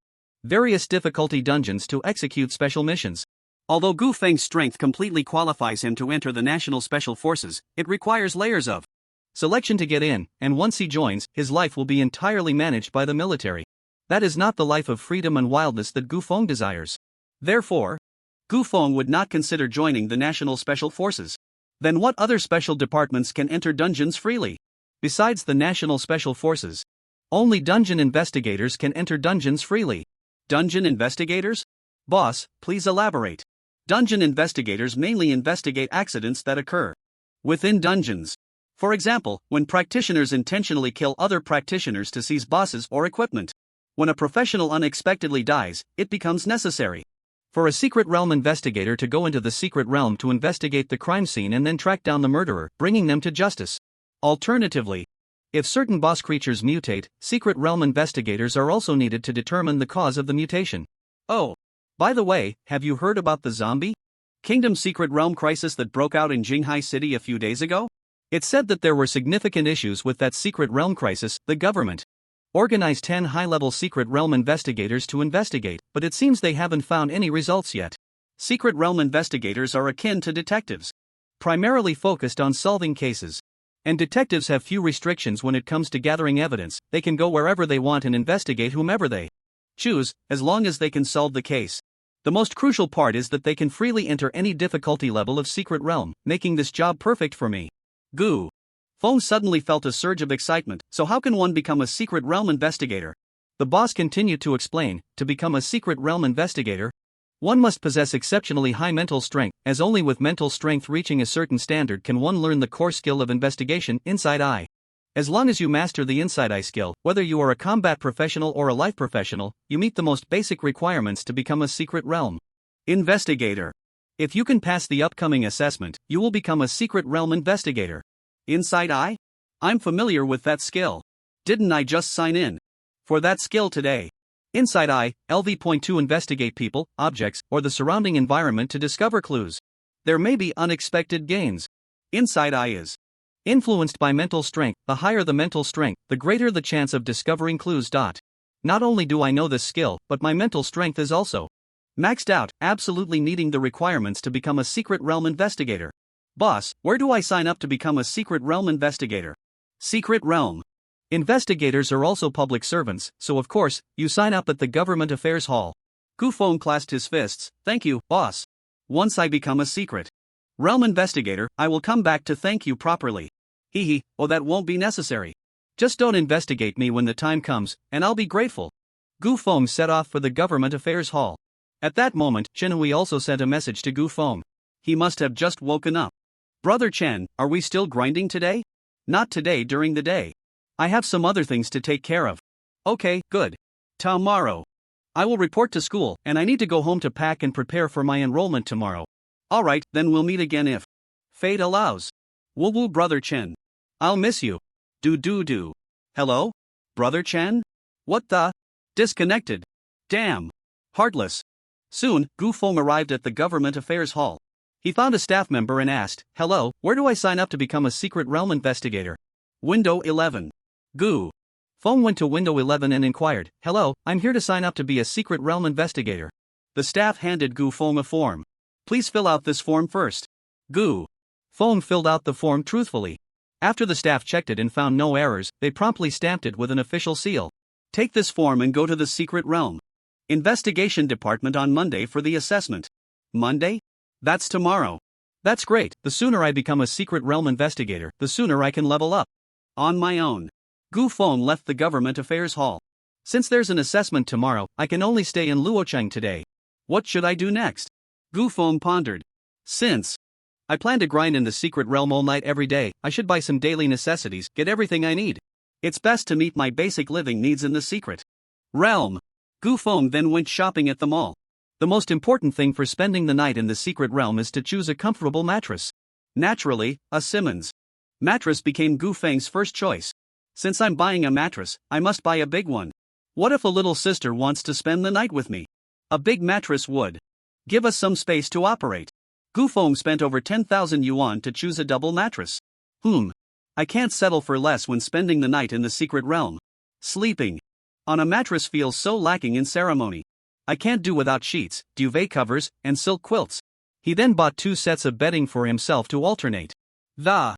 various difficulty dungeons to execute special missions. Although Gu Feng's strength completely qualifies him to enter the National Special Forces, it requires layers of selection to get in, and once he joins, his life will be entirely managed by the military. That is not the life of freedom and wildness that Gu Feng desires. Therefore, Gu Feng would not consider joining the National Special Forces. Then what other special departments can enter dungeons freely? Besides the National Special Forces, only dungeon investigators can enter dungeons freely. Dungeon investigators? Boss, please elaborate. Dungeon investigators mainly investigate accidents that occur within dungeons. For example, when practitioners intentionally kill other practitioners to seize bosses or equipment. When a professional unexpectedly dies, it becomes necessary for a secret realm investigator to go into the secret realm to investigate the crime scene and then track down the murderer, bringing them to justice. Alternatively, if certain boss creatures mutate, secret realm investigators are also needed to determine the cause of the mutation. Oh, by the way, have you heard about the zombie kingdom secret realm crisis that broke out in Jinghai City a few days ago? It's said that there were significant issues with that secret realm crisis. The government organized 10 high-level secret realm investigators to investigate, but it seems they haven't found any results yet. Secret realm investigators are akin to detectives, primarily focused on solving cases. And detectives have few restrictions when it comes to gathering evidence. They can go wherever they want and investigate whomever they choose, as long as they can solve the case. The most crucial part is that they can freely enter any difficulty level of secret realm, making this job perfect for me. Gu Feng suddenly felt a surge of excitement. So how can one become a secret realm investigator? The boss continued to explain. To become a secret realm investigator, one must possess exceptionally high mental strength, as only with mental strength reaching a certain standard can one learn the core skill of investigation, inside eye. As long as you master the inside eye skill, whether you are a combat professional or a life professional, you meet the most basic requirements to become a secret realm investigator. If you can pass the upcoming assessment, you will become a secret realm investigator. Inside eye? I'm familiar with that skill. Didn't I just sign in for that skill today? Inside eye, LV.2 investigate people, objects, or the surrounding environment to discover clues. There may be unexpected gains. Inside eye is influenced by mental strength. The higher the mental strength, the greater the chance of discovering clues. Not only do I know this skill, but my mental strength is also maxed out, absolutely needing the requirements to become a secret realm investigator. Boss, where do I sign up to become a secret realm investigator? Secret realm investigators are also public servants, so of course, you sign up at the Government Affairs Hall. Gu Feng clasped his fists. Thank you, boss. Once I become a secret realm investigator, I will come back to thank you properly. Hee. Oh, that won't be necessary. Just don't investigate me when the time comes, and I'll be grateful. Gu Feng set off for the Government Affairs Hall. At that moment, Chen Hui also sent a message to Gu Feng. He must have just woken up. Brother Chen, are we still grinding today? Not today during the day. I have some other things to take care of. Okay, good. Tomorrow I will report to school, and I need to go home to pack and prepare for my enrollment tomorrow. Alright, then we'll meet again if fate allows. Woo woo, Brother Chen. I'll miss you. Do. Hello? Brother Chen? What the? Disconnected. Damn. Heartless. Soon, Gu Feng arrived at the Government Affairs Hall. He found a staff member and asked, Hello, where do I sign up to become a secret realm investigator? Window 11. Gu Feng went to window 11 and inquired, Hello, I'm here to sign up to be a secret realm investigator. The staff handed Gu Feng a form. Please fill out this form first. Gu Feng filled out the form truthfully. After the staff checked it and found no errors, they promptly stamped it with an official seal. Take this form and go to the secret realm investigation department on Monday for the assessment. Monday? That's tomorrow. That's great. The sooner I become a secret realm investigator, the sooner I can level up on my own. Gu Feng left the Government Affairs Hall. Since there's an assessment tomorrow, I can only stay in Luocheng today. What should I do next? Gu Feng pondered. Since I plan to grind in the secret realm all night every day, I should buy some daily necessities, get everything I need. It's best to meet my basic living needs in the secret realm. Gu Feng then went shopping at the mall. The most important thing for spending the night in the secret realm is to choose a comfortable mattress. Naturally, a Simmons mattress became Gu Feng's first choice. Since I'm buying a mattress, I must buy a big one. What if a little sister wants to spend the night with me? A big mattress would give us some space to operate. Gu Feng spent over 10,000 yuan to choose a double mattress. I can't settle for less when spending the night in the secret realm. Sleeping on a mattress feels so lacking in ceremony. I can't do without sheets, duvet covers, and silk quilts. He then bought 2 sets of bedding for himself to alternate the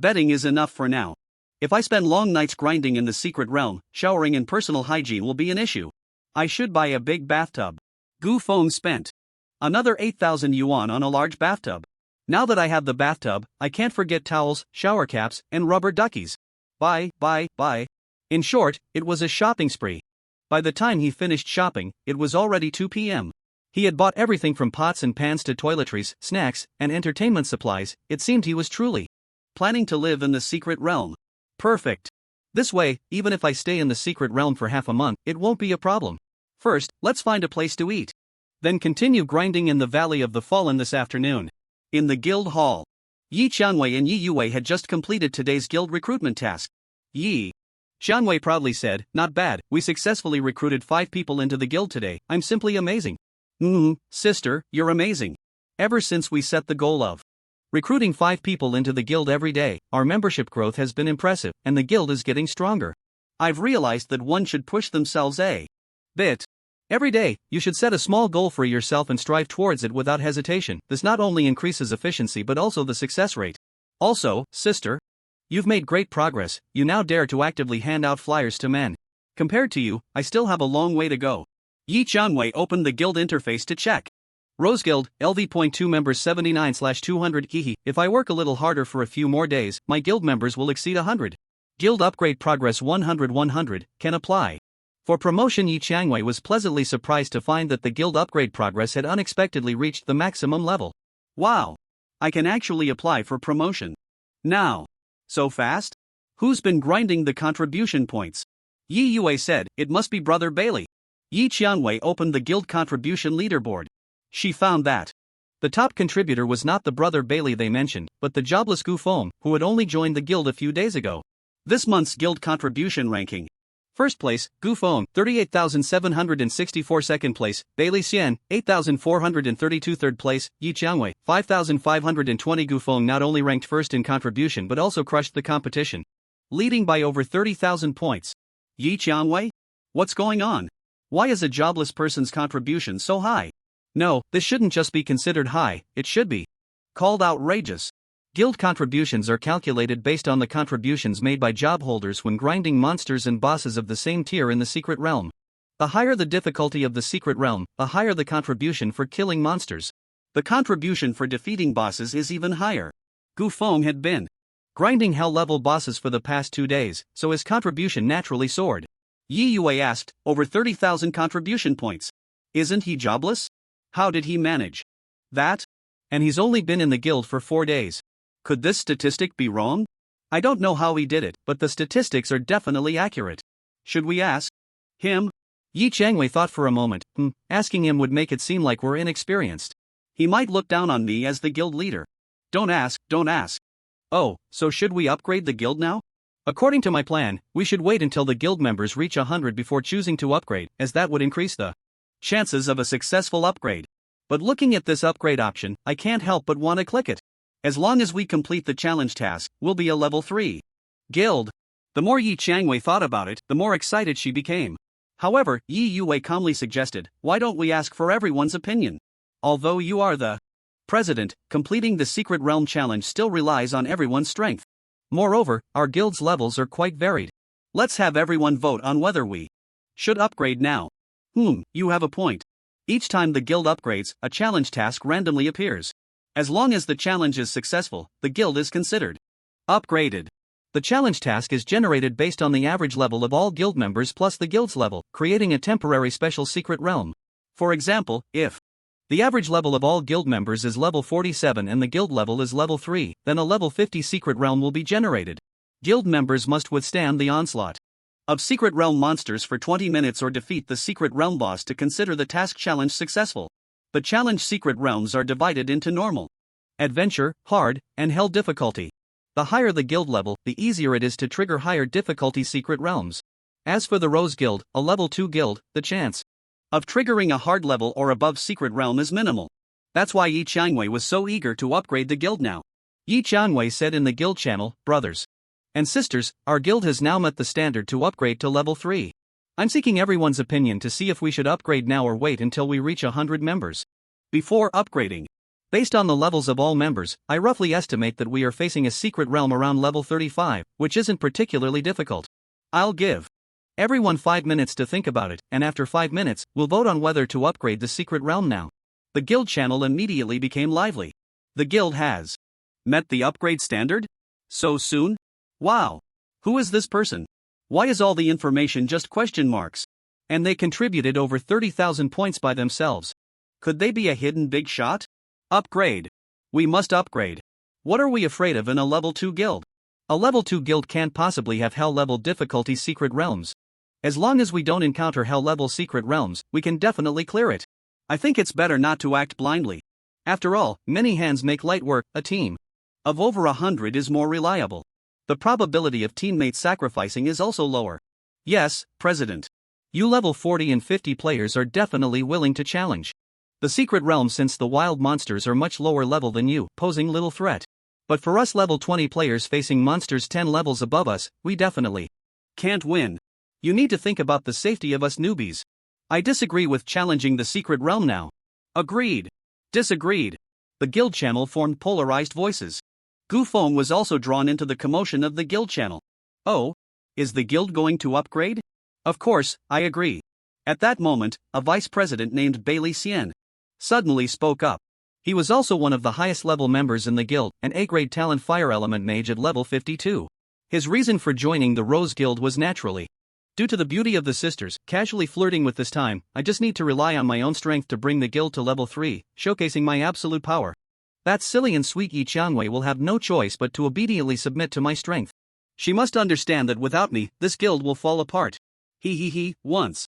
Betting is enough for now. If I spend long nights grinding in the secret realm, showering and personal hygiene will be an issue. I should buy a big bathtub. Gu Feng spent another 8,000 yuan on a large bathtub. Now that I have the bathtub, I can't forget towels, shower caps, and rubber duckies. Buy. In short, it was a shopping spree. By the time he finished shopping, it was already 2 p.m. He had bought everything from pots and pans to toiletries, snacks, and entertainment supplies. It seemed he was truly planning to live in the secret realm. Perfect. This way, even if I stay in the secret realm for half a month, it won't be a problem. First, let's find a place to eat. Then continue grinding in the Valley of the Fallen this afternoon. In the guild hall, Yi Qianwei and Yi Yue had just completed today's guild recruitment task. Yi Qianwei proudly said, "Not bad, we successfully recruited 5 people into the guild today. I'm simply amazing." Sister, you're amazing. Ever since we set the goal of recruiting 5 people into the guild every day, our membership growth has been impressive, and the guild is getting stronger. I've realized that one should push themselves a bit. Every day, you should set a small goal for yourself and strive towards it without hesitation. This not only increases efficiency but also the success rate. Also, sister, you've made great progress. You now dare to actively hand out flyers to men. Compared to you, I still have a long way to go. Yi Qianwei opened the guild interface to check. Rose Guild, LV.2 members 79/200 Hihi. If I work a little harder for a few more days, my guild members will exceed 100. Guild upgrade progress 100 can apply. For promotion, Yi Qianwei was pleasantly surprised to find that the guild upgrade progress had unexpectedly reached the maximum level. Wow! I can actually apply for promotion now. So fast? Who's been grinding the contribution points? Yi Yue said, "It must be Brother Bailey." Yi Qianwei opened the guild contribution leaderboard. She found that the top contributor was not the Brother Bailey they mentioned, but the jobless Gu Feng, who had only joined the guild a few days ago. This month's guild contribution ranking. First place, Gu Feng, 38,764. Second place, Bailey Xian, 8,432. Third place, Yi Qianwei, 5,520. Gu Feng not only ranked first in contribution but also crushed the competition, leading by over 30,000 points. Yi Qianwei? What's going on? Why is a jobless person's contribution so high? No, this shouldn't just be considered high, it should be called outrageous. Guild contributions are calculated based on the contributions made by job holders when grinding monsters and bosses of the same tier in the secret realm. The higher the difficulty of the secret realm, the higher the contribution for killing monsters. The contribution for defeating bosses is even higher. Gu Feng had been grinding hell-level bosses for the past 2 days, so his contribution naturally soared. Yi Yue asked, "Over 30,000 contribution points. Isn't he jobless? How did he manage that? And he's only been in the guild for 4 days. Could this statistic be wrong? I don't know how he did it, but the statistics are definitely accurate. Should we ask him?" Yi Qianwei thought for a moment. Asking him would make it seem like we're inexperienced. He might look down on me as the guild leader. Don't ask. Oh, so should we upgrade the guild now? According to my plan, we should wait until the guild members reach 100 before choosing to upgrade, as that would increase the chances of a successful upgrade. But looking at this upgrade option, I can't help but want to click it. As long as we complete the challenge task, we'll be a level 3 guild. The more Yi Qianwei thought about it, the more excited she became. However, Yi Yue calmly suggested, "Why don't we ask for everyone's opinion? Although you are the president, completing the secret realm challenge still relies on everyone's strength. Moreover, our guild's levels are quite varied. Let's have everyone vote on whether we should upgrade now." You have a point. Each time the guild upgrades, a challenge task randomly appears. As long as the challenge is successful, the guild is considered upgraded. The challenge task is generated based on the average level of all guild members plus the guild's level, creating a temporary special secret realm. For example, if the average level of all guild members is level 47 and the guild level is level 3, then a level 50 secret realm will be generated. Guild members must withstand the onslaught of secret realm monsters for 20 minutes or defeat the secret realm boss to consider the task challenge successful. The challenge secret realms are divided into normal, adventure, hard, and hell difficulty. The higher the guild level, the easier it is to trigger higher difficulty secret realms. As for the Rose Guild, a level 2 guild, the chance of triggering a hard level or above secret realm is minimal. That's why Yi Qianwei was so eager to upgrade the guild now. Yi Qianwei said in the guild channel, "Brothers and sisters, our guild has now met the standard to upgrade to level 3. I'm seeking everyone's opinion to see if we should upgrade now or wait until we reach 100 members before upgrading." Based on the levels of all members, I roughly estimate that we are facing a secret realm around level 35, which isn't particularly difficult. I'll give everyone 5 minutes to think about it, and after 5 minutes, we'll vote on whether to upgrade the secret realm now. The guild channel immediately became lively. The guild has met the upgrade standard? So soon? Wow! Who is this person? Why is all the information just question marks? And they contributed over 30,000 points by themselves. Could they be a hidden big shot? Upgrade. We must upgrade. What are we afraid of in a level 2 guild? A level 2 guild can't possibly have hell level difficulty secret realms. As long as we don't encounter hell level secret realms, we can definitely clear it. I think it's better not to act blindly. After all, many hands make light work. A team of over 100 is more reliable. The probability of teammates sacrificing is also lower. Yes, President. You level 40 and 50 players are definitely willing to challenge the secret realm since the wild monsters are much lower level than you, posing little threat. But for us level 20 players facing monsters 10 levels above us, we definitely can't win. You need to think about the safety of us newbies. I disagree with challenging the secret realm now. Agreed. Disagreed. The guild channel formed polarized voices. Gu Feng was also drawn into the commotion of the guild channel. Oh? Is the guild going to upgrade? Of course, I agree. At that moment, a vice president named Bailey Xian suddenly spoke up. He was also one of the highest level members in the guild, an A-grade talent fire element mage at level 52. His reason for joining the Rose Guild was naturally due to the beauty of the sisters, casually flirting with this time. I just need to rely on my own strength to bring the guild to level 3, showcasing my absolute power. That silly and sweet Yi Qiangwei will have no choice but to obediently submit to my strength. She must understand that without me, this guild will fall apart. Once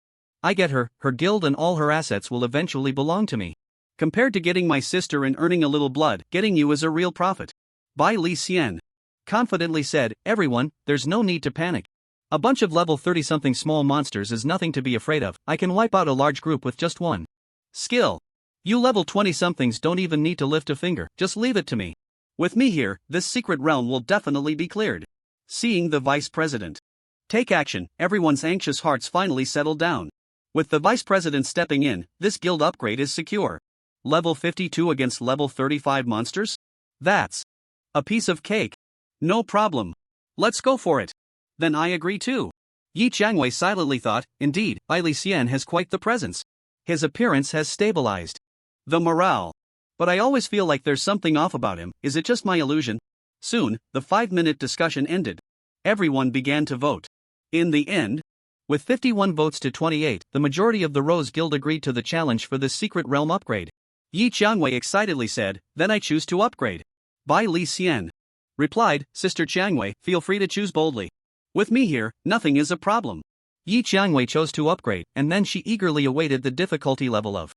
I get her guild and all her assets will eventually belong to me. Compared to getting my sister and earning a little blood, getting you is a real profit. Bai Li Xian confidently said, everyone, there's no need to panic. A bunch of level 30-something small monsters is nothing to be afraid of. I can wipe out a large group with just one skill. You level 20-somethings don't even need to lift a finger, just leave it to me. With me here, this secret realm will definitely be cleared. Seeing the vice president take action, everyone's anxious hearts finally settled down. With the vice president stepping in, this guild upgrade is secure. Level 52 against level 35 monsters? That's a piece of cake. No problem. Let's go for it. Then I agree too. Yi Qiangwei silently thought, indeed, Bai Li Xian has quite the presence. His appearance has stabilized the morale. But I always feel like there's something off about him. Is it just my illusion? Soon, the 5-minute discussion ended. Everyone began to vote. In the end, with 51 votes to 28, the majority of the Rose Guild agreed to the challenge for this secret realm upgrade. Yi Qiangwei excitedly said, then I choose to upgrade. Bai Li Xian replied, Sister Qiangwei, feel free to choose boldly. With me here, nothing is a problem. Yi Qiangwei chose to upgrade, and then she eagerly awaited the difficulty level of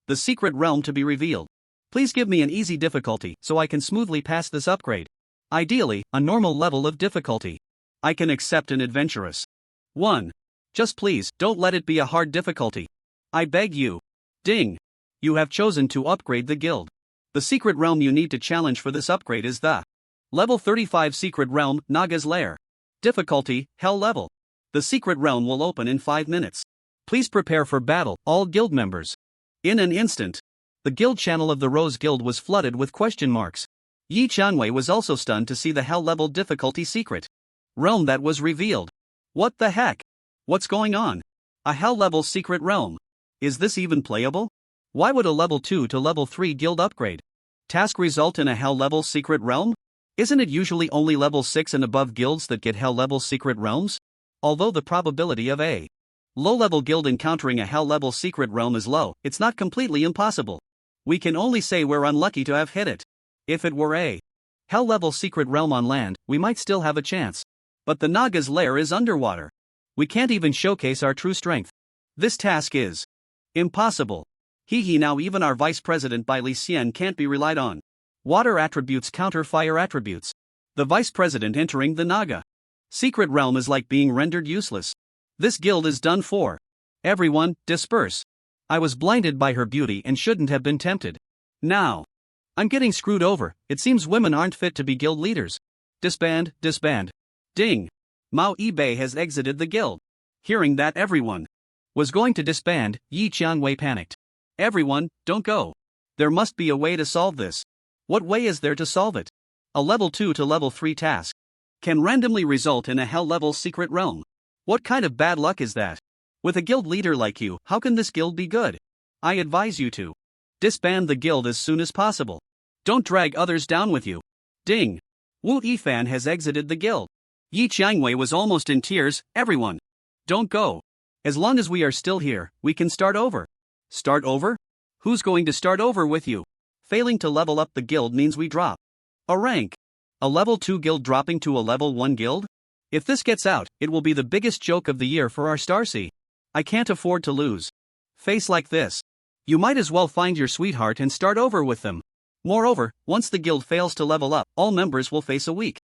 the secret realm to be revealed. Please give me an easy difficulty so I can smoothly pass this upgrade. Ideally, a normal level of difficulty. I can accept an adventurous one. Just please, don't let it be a hard difficulty. I beg you. Ding. You have chosen to upgrade the guild. The secret realm you need to challenge for this upgrade is the level 35 secret realm, Naga's Lair. Difficulty, hell level. The secret realm will open in 5 minutes. Please prepare for battle, all guild members. In an instant, the guild channel of the Rose Guild was flooded with question marks. Yi Qiangwei was also stunned to see the hell level difficulty secret realm that was revealed. What the heck? What's going on? A hell level secret realm. Is this even playable? Why would a level 2 to level 3 guild upgrade task result in a hell level secret realm? Isn't it usually only level 6 and above guilds that get hell level secret realms? Although the probability of a low-level guild encountering a hell level secret realm is low, it's not completely impossible. We can only say we're unlucky to have hit it. If it were a hell level secret realm on land, we might still have a chance. But the Naga's Lair is underwater. We can't even showcase our true strength. This task is impossible. Now even our vice president Bai Li Xian can't be relied on. Water attributes counter fire attributes. The vice president entering the Naga secret realm is like being rendered useless. This guild is done for. Everyone, disperse. I was blinded by her beauty and shouldn't have been tempted. Now I'm getting screwed over. It seems women aren't fit to be guild leaders. Disband, disband. Ding. Mao Yibei has exited the guild. Hearing that everyone was going to disband, Yi Qiangwei panicked. Everyone, don't go. There must be a way to solve this. What way is there to solve it? A level 2 to level 3 task can randomly result in a hell level secret realm. What kind of bad luck is that? With a guild leader like you, how can this guild be good? I advise you to disband the guild as soon as possible. Don't drag others down with you. Ding! Wu Yifan has exited the guild. Yi Qiangwei was almost in tears. Everyone, don't go. As long as we are still here, we can start over. Start over? Who's going to start over with you? Failing to level up the guild means we drop a rank. A level 2 guild dropping to a level 1 guild? If this gets out, it will be the biggest joke of the year for our Starcy. I can't afford to lose face like this. You might as well find your sweetheart and start over with them. Moreover, once the guild fails to level up, all members will face a week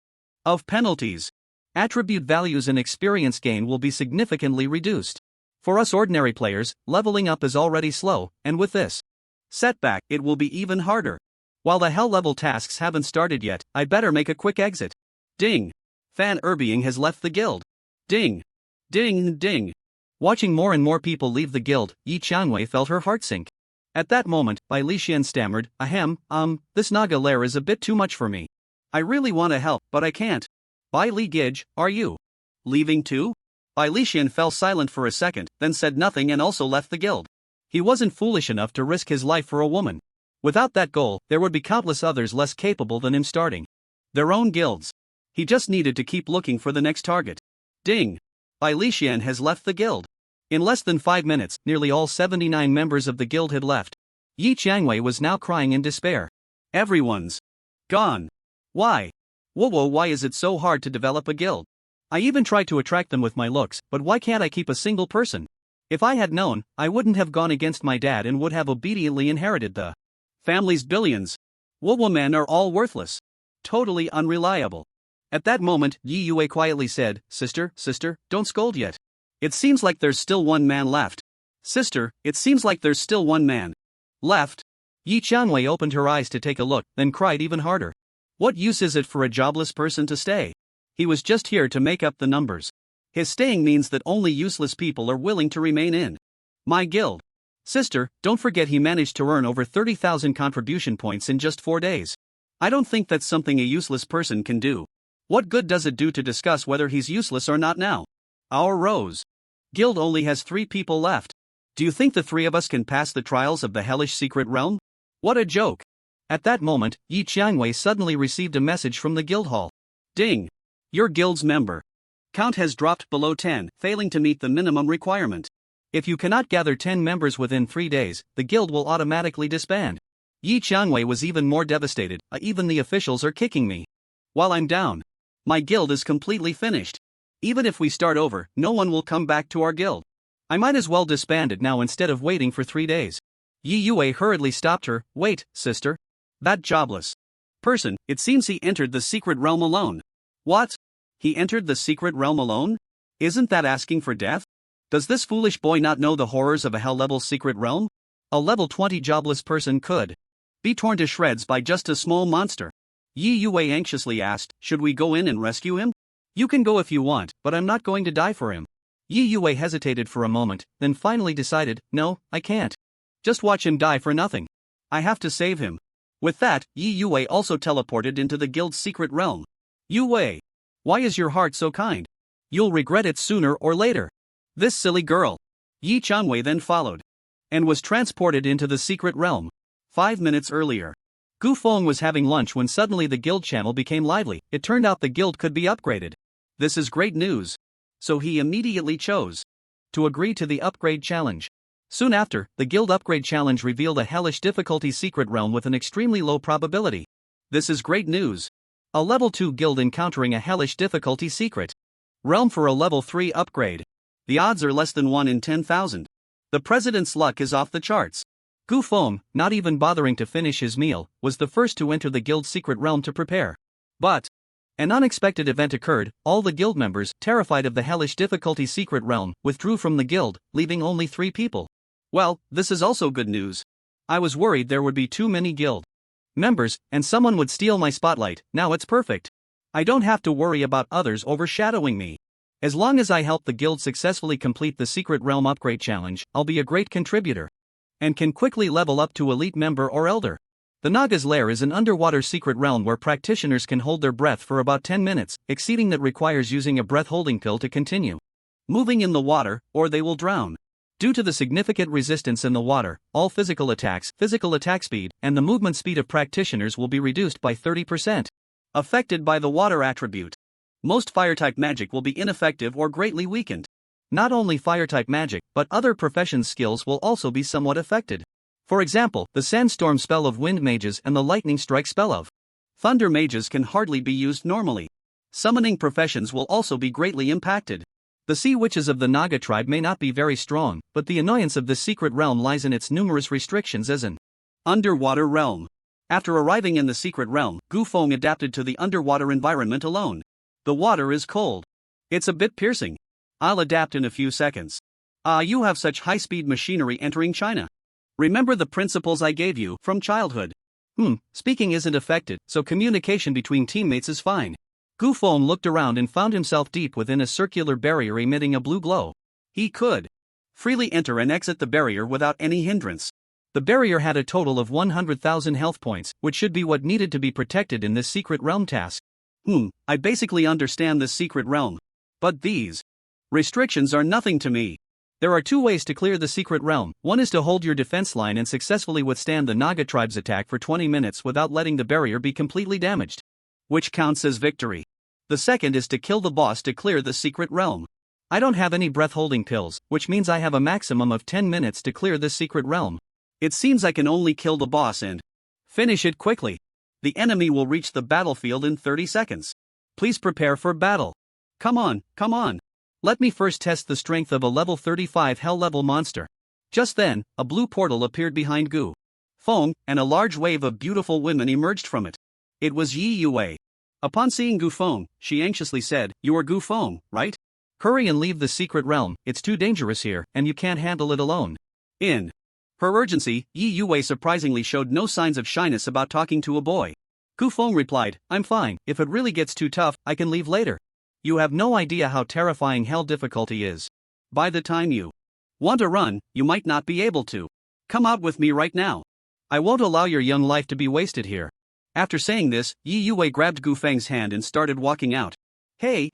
of penalties. Attribute values and experience gain will be significantly reduced. For us ordinary players, leveling up is already slow, and with this setback, it will be even harder. While the hell level tasks haven't started yet, I better make a quick exit. Ding! Fan Erbying has left the guild. Ding! Ding! Ding! Watching more and more people leave the guild, Yi Qiangwei felt her heart sink. At that moment, Bai Lixian stammered, ahem, this Naga lair is a bit too much for me. I really want to help, but I can't. Bai Li Gij, are you leaving too? Bai Lixian fell silent for a second, then said nothing and also left the guild. He wasn't foolish enough to risk his life for a woman. Without that goal, there would be countless others less capable than him starting their own guilds. He just needed to keep looking for the next target. Ding! Bai Lixian has left the guild. In less than 5 minutes, nearly all 79 members of the guild had left. Yi Qiangwei was now crying in despair. Everyone's gone. Why? Whoa, why is it so hard to develop a guild? I even tried to attract them with my looks, but why can't I keep a single person? If I had known, I wouldn't have gone against my dad and would have obediently inherited the family's billions. Whoa, men are all worthless. Totally unreliable. At that moment, Yi Yue quietly said, Sister, don't scold yet. It seems like there's still one man left. Sister, it seems like there's still one man left. Yi Qiangwei opened her eyes to take a look, then cried even harder. What use is it for a jobless person to stay? He was just here to make up the numbers. His staying means that only useless people are willing to remain in my guild. Sister, don't forget he managed to earn over 30,000 contribution points in just 4 days. I don't think that's something a useless person can do. What good does it do to discuss whether he's useless or not now? Our Rose guild only has 3 people left. Do you think the 3 of us can pass the trials of the hellish secret realm? What a joke. At that moment, Yi Qiangwei suddenly received a message from the guild hall. Ding! Your guild's member count has dropped below 10, failing to meet the minimum requirement. If you cannot gather 10 members within 3 days, the guild will automatically disband. Yi Qiangwei was even more devastated. Even the officials are kicking me while I'm down. My guild is completely finished. Even if we start over, no one will come back to our guild. I might as well disband it now instead of waiting for 3 days. Yi Yue hurriedly stopped her. Wait, sister. That jobless person, it seems he entered the secret realm alone. What? He entered the secret realm alone? Isn't that asking for death? Does this foolish boy not know the horrors of a hell-level secret realm? A level 20 jobless person could be torn to shreds by just a small monster. Yi Yue anxiously asked, should we go in and rescue him? You can go if you want, but I'm not going to die for him. Yi Yue hesitated for a moment, then finally decided, no, I can't. Just watch him die for nothing. I have to save him. With that, Yi Yue also teleported into the guild's secret realm. Yue! Why is your heart so kind? You'll regret it sooner or later. This silly girl. Yi Qiangwei then followed and was transported into the secret realm. 5 minutes earlier, Gu Feng was having lunch when suddenly the guild channel became lively. It turned out the guild could be upgraded. This is great news. So he immediately chose to agree to the upgrade challenge. Soon after, the guild upgrade challenge revealed a hellish difficulty secret realm with an extremely low probability. This is great news. A level 2 guild encountering a hellish difficulty secret realm for a level 3 upgrade. The odds are less than 1 in 10,000. The president's luck is off the charts. Gu Feng, not even bothering to finish his meal, was the first to enter the guild's secret realm to prepare. But an unexpected event occurred. All the guild members, terrified of the hellish difficulty secret realm, withdrew from the guild, leaving only 3 people. Well, this is also good news. I was worried there would be too many guild members, and someone would steal my spotlight. Now it's perfect. I don't have to worry about others overshadowing me. As long as I help the guild successfully complete the secret realm upgrade challenge, I'll be a great contributor. and can quickly level up to elite member or elder. The Naga's Lair is an underwater secret realm where practitioners can hold their breath for about 10 minutes, exceeding that requires using a breath-holding pill to continue moving in the water, or they will drown. Due to the significant resistance in the water, all physical attack speed, and the movement speed of practitioners will be reduced by 30%. Affected by the water attribute. Most fire-type magic will be ineffective or greatly weakened. Not only fire-type magic, but other professions' skills will also be somewhat affected. For example, the sandstorm spell of wind mages and the lightning strike spell of thunder mages can hardly be used normally. Summoning professions will also be greatly impacted. The sea witches of the Naga tribe may not be very strong, but the annoyance of this secret realm lies in its numerous restrictions as an underwater realm. After arriving in the secret realm, Gu Feng adapted to the underwater environment alone. The water is cold. It's a bit piercing. I'll adapt in a few seconds. You have such high-speed machinery entering China. Remember the principles I gave you from childhood. Speaking isn't affected, so communication between teammates is fine. Gu Feng looked around and found himself deep within a circular barrier emitting a blue glow. He could freely enter and exit the barrier without any hindrance. The barrier had a total of 100,000 health points, which should be what needed to be protected in this secret realm task. I basically understand this secret realm. But these restrictions are nothing to me. There are two ways to clear the secret realm. One is to hold your defense line and successfully withstand the Naga tribe's attack for 20 minutes without letting the barrier be completely damaged, which counts as victory. The second is to kill the boss to clear the secret realm. I don't have any breath-holding pills, which means I have a maximum of 10 minutes to clear this secret realm. It seems I can only kill the boss and finish it quickly. The enemy will reach the battlefield in 30 seconds. Please prepare for battle. Come on. Let me first test the strength of a level 35 hell-level monster. Just then, a blue portal appeared behind Gu Feng, and a large wave of beautiful women emerged from it. It was Yi Yue. Upon seeing Gu Feng, she anxiously said, "You are Gu Feng, right? Hurry and leave the secret realm, it's too dangerous here, and you can't handle it alone." In her urgency, Yi Yue surprisingly showed no signs of shyness about talking to a boy. Gu Feng replied, "I'm fine, if it really gets too tough, I can leave later. You have no idea how terrifying hell difficulty is. By the time you want to run, you might not be able to. Come out with me right now. I won't allow your young life to be wasted here." After saying this, Yi Yue grabbed Gu Feng's hand and started walking out. Hey,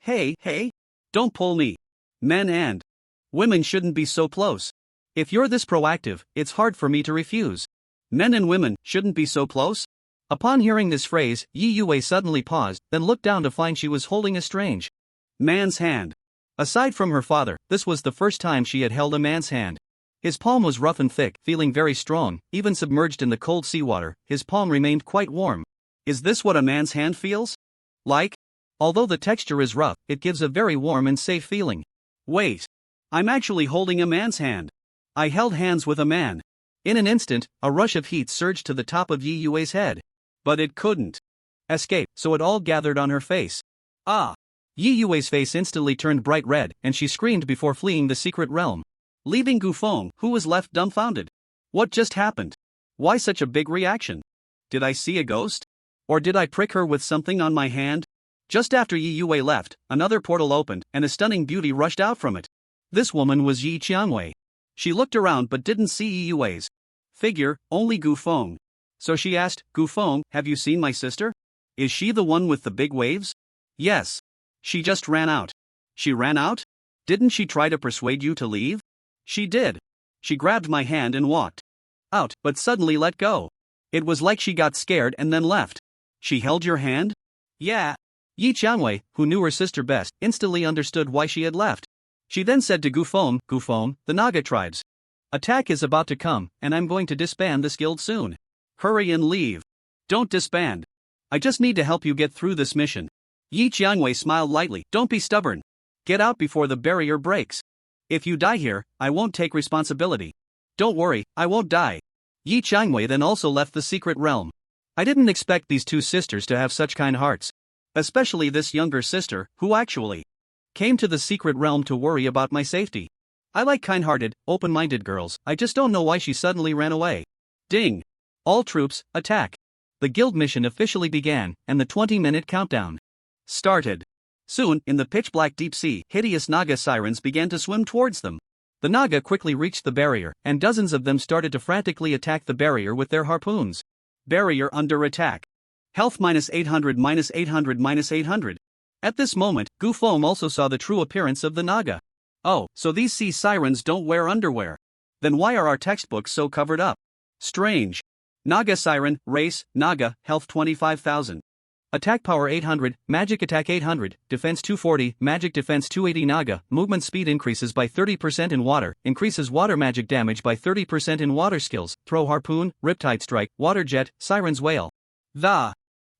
don't pull me. Men and women shouldn't be so close. If you're this proactive, it's hard for me to refuse. Men and women shouldn't be so close? Upon hearing this phrase, Yi Yue suddenly paused, then looked down to find she was holding a strange man's hand. Aside from her father, this was the first time she had held a man's hand. His palm was rough and thick, feeling very strong, even submerged in the cold seawater, his palm remained quite warm. Is this what a man's hand feels like? Although the texture is rough, it gives a very warm and safe feeling. Wait. I'm actually holding a man's hand. I held hands with a man. In an instant, a rush of heat surged to the top of Yi Yue's head. But it couldn't escape, so it all gathered on her face. Yi Yue's face instantly turned bright red, and she screamed before fleeing the secret realm, leaving Gu Feng, who was left dumbfounded. What just happened? Why such a big reaction? Did I see a ghost? Or did I prick her with something on my hand? Just after Yi Yue left, another portal opened, and a stunning beauty rushed out from it. This woman was Yi Qiangwei. She looked around but didn't see Yi Yue's figure, only Gu Feng. So she asked, "Gu Feng, have you seen my sister? Is she the one with the big waves?" "Yes. She just ran out." "She ran out? Didn't she try to persuade you to leave?" "She did. She grabbed my hand and walked out, but suddenly let go. It was like she got scared and then left." "She held your hand?" "Yeah." Yi Qiangwei, who knew her sister best, instantly understood why she had left. She then said to Gu Feng, "The Naga tribe's attack is about to come, and I'm going to disband this guild soon. Hurry and leave." "Don't disband. I just need to help you get through this mission." Yi Qiangwei smiled lightly. "Don't be stubborn. Get out before the barrier breaks. If you die here, I won't take responsibility." "Don't worry, I won't die." Yi Qiangwei then also left the secret realm. I didn't expect these two sisters to have such kind hearts. Especially this younger sister, who actually came to the secret realm to worry about my safety. I like kind-hearted, open-minded girls, I just don't know why she suddenly ran away. Ding! All troops, attack! The guild mission officially began, and the 20-minute countdown started. Soon, in the pitch-black deep sea, hideous Naga sirens began to swim towards them. The Naga quickly reached the barrier, and dozens of them started to frantically attack the barrier with their harpoons. Barrier under attack. Health minus 800 minus 800 minus 800. At this moment, Gufeng also saw the true appearance of the Naga. Oh, so these sea sirens don't wear underwear. Then why are our textbooks so covered up? Strange. Naga Siren, Race, Naga, Health 25,000. Attack Power 800, Magic Attack 800, Defense 240, Magic Defense 280. Naga, Movement Speed increases by 30% in water, increases water magic damage by 30% in water skills, Throw Harpoon, Riptide Strike, Water Jet, Siren's Wail. The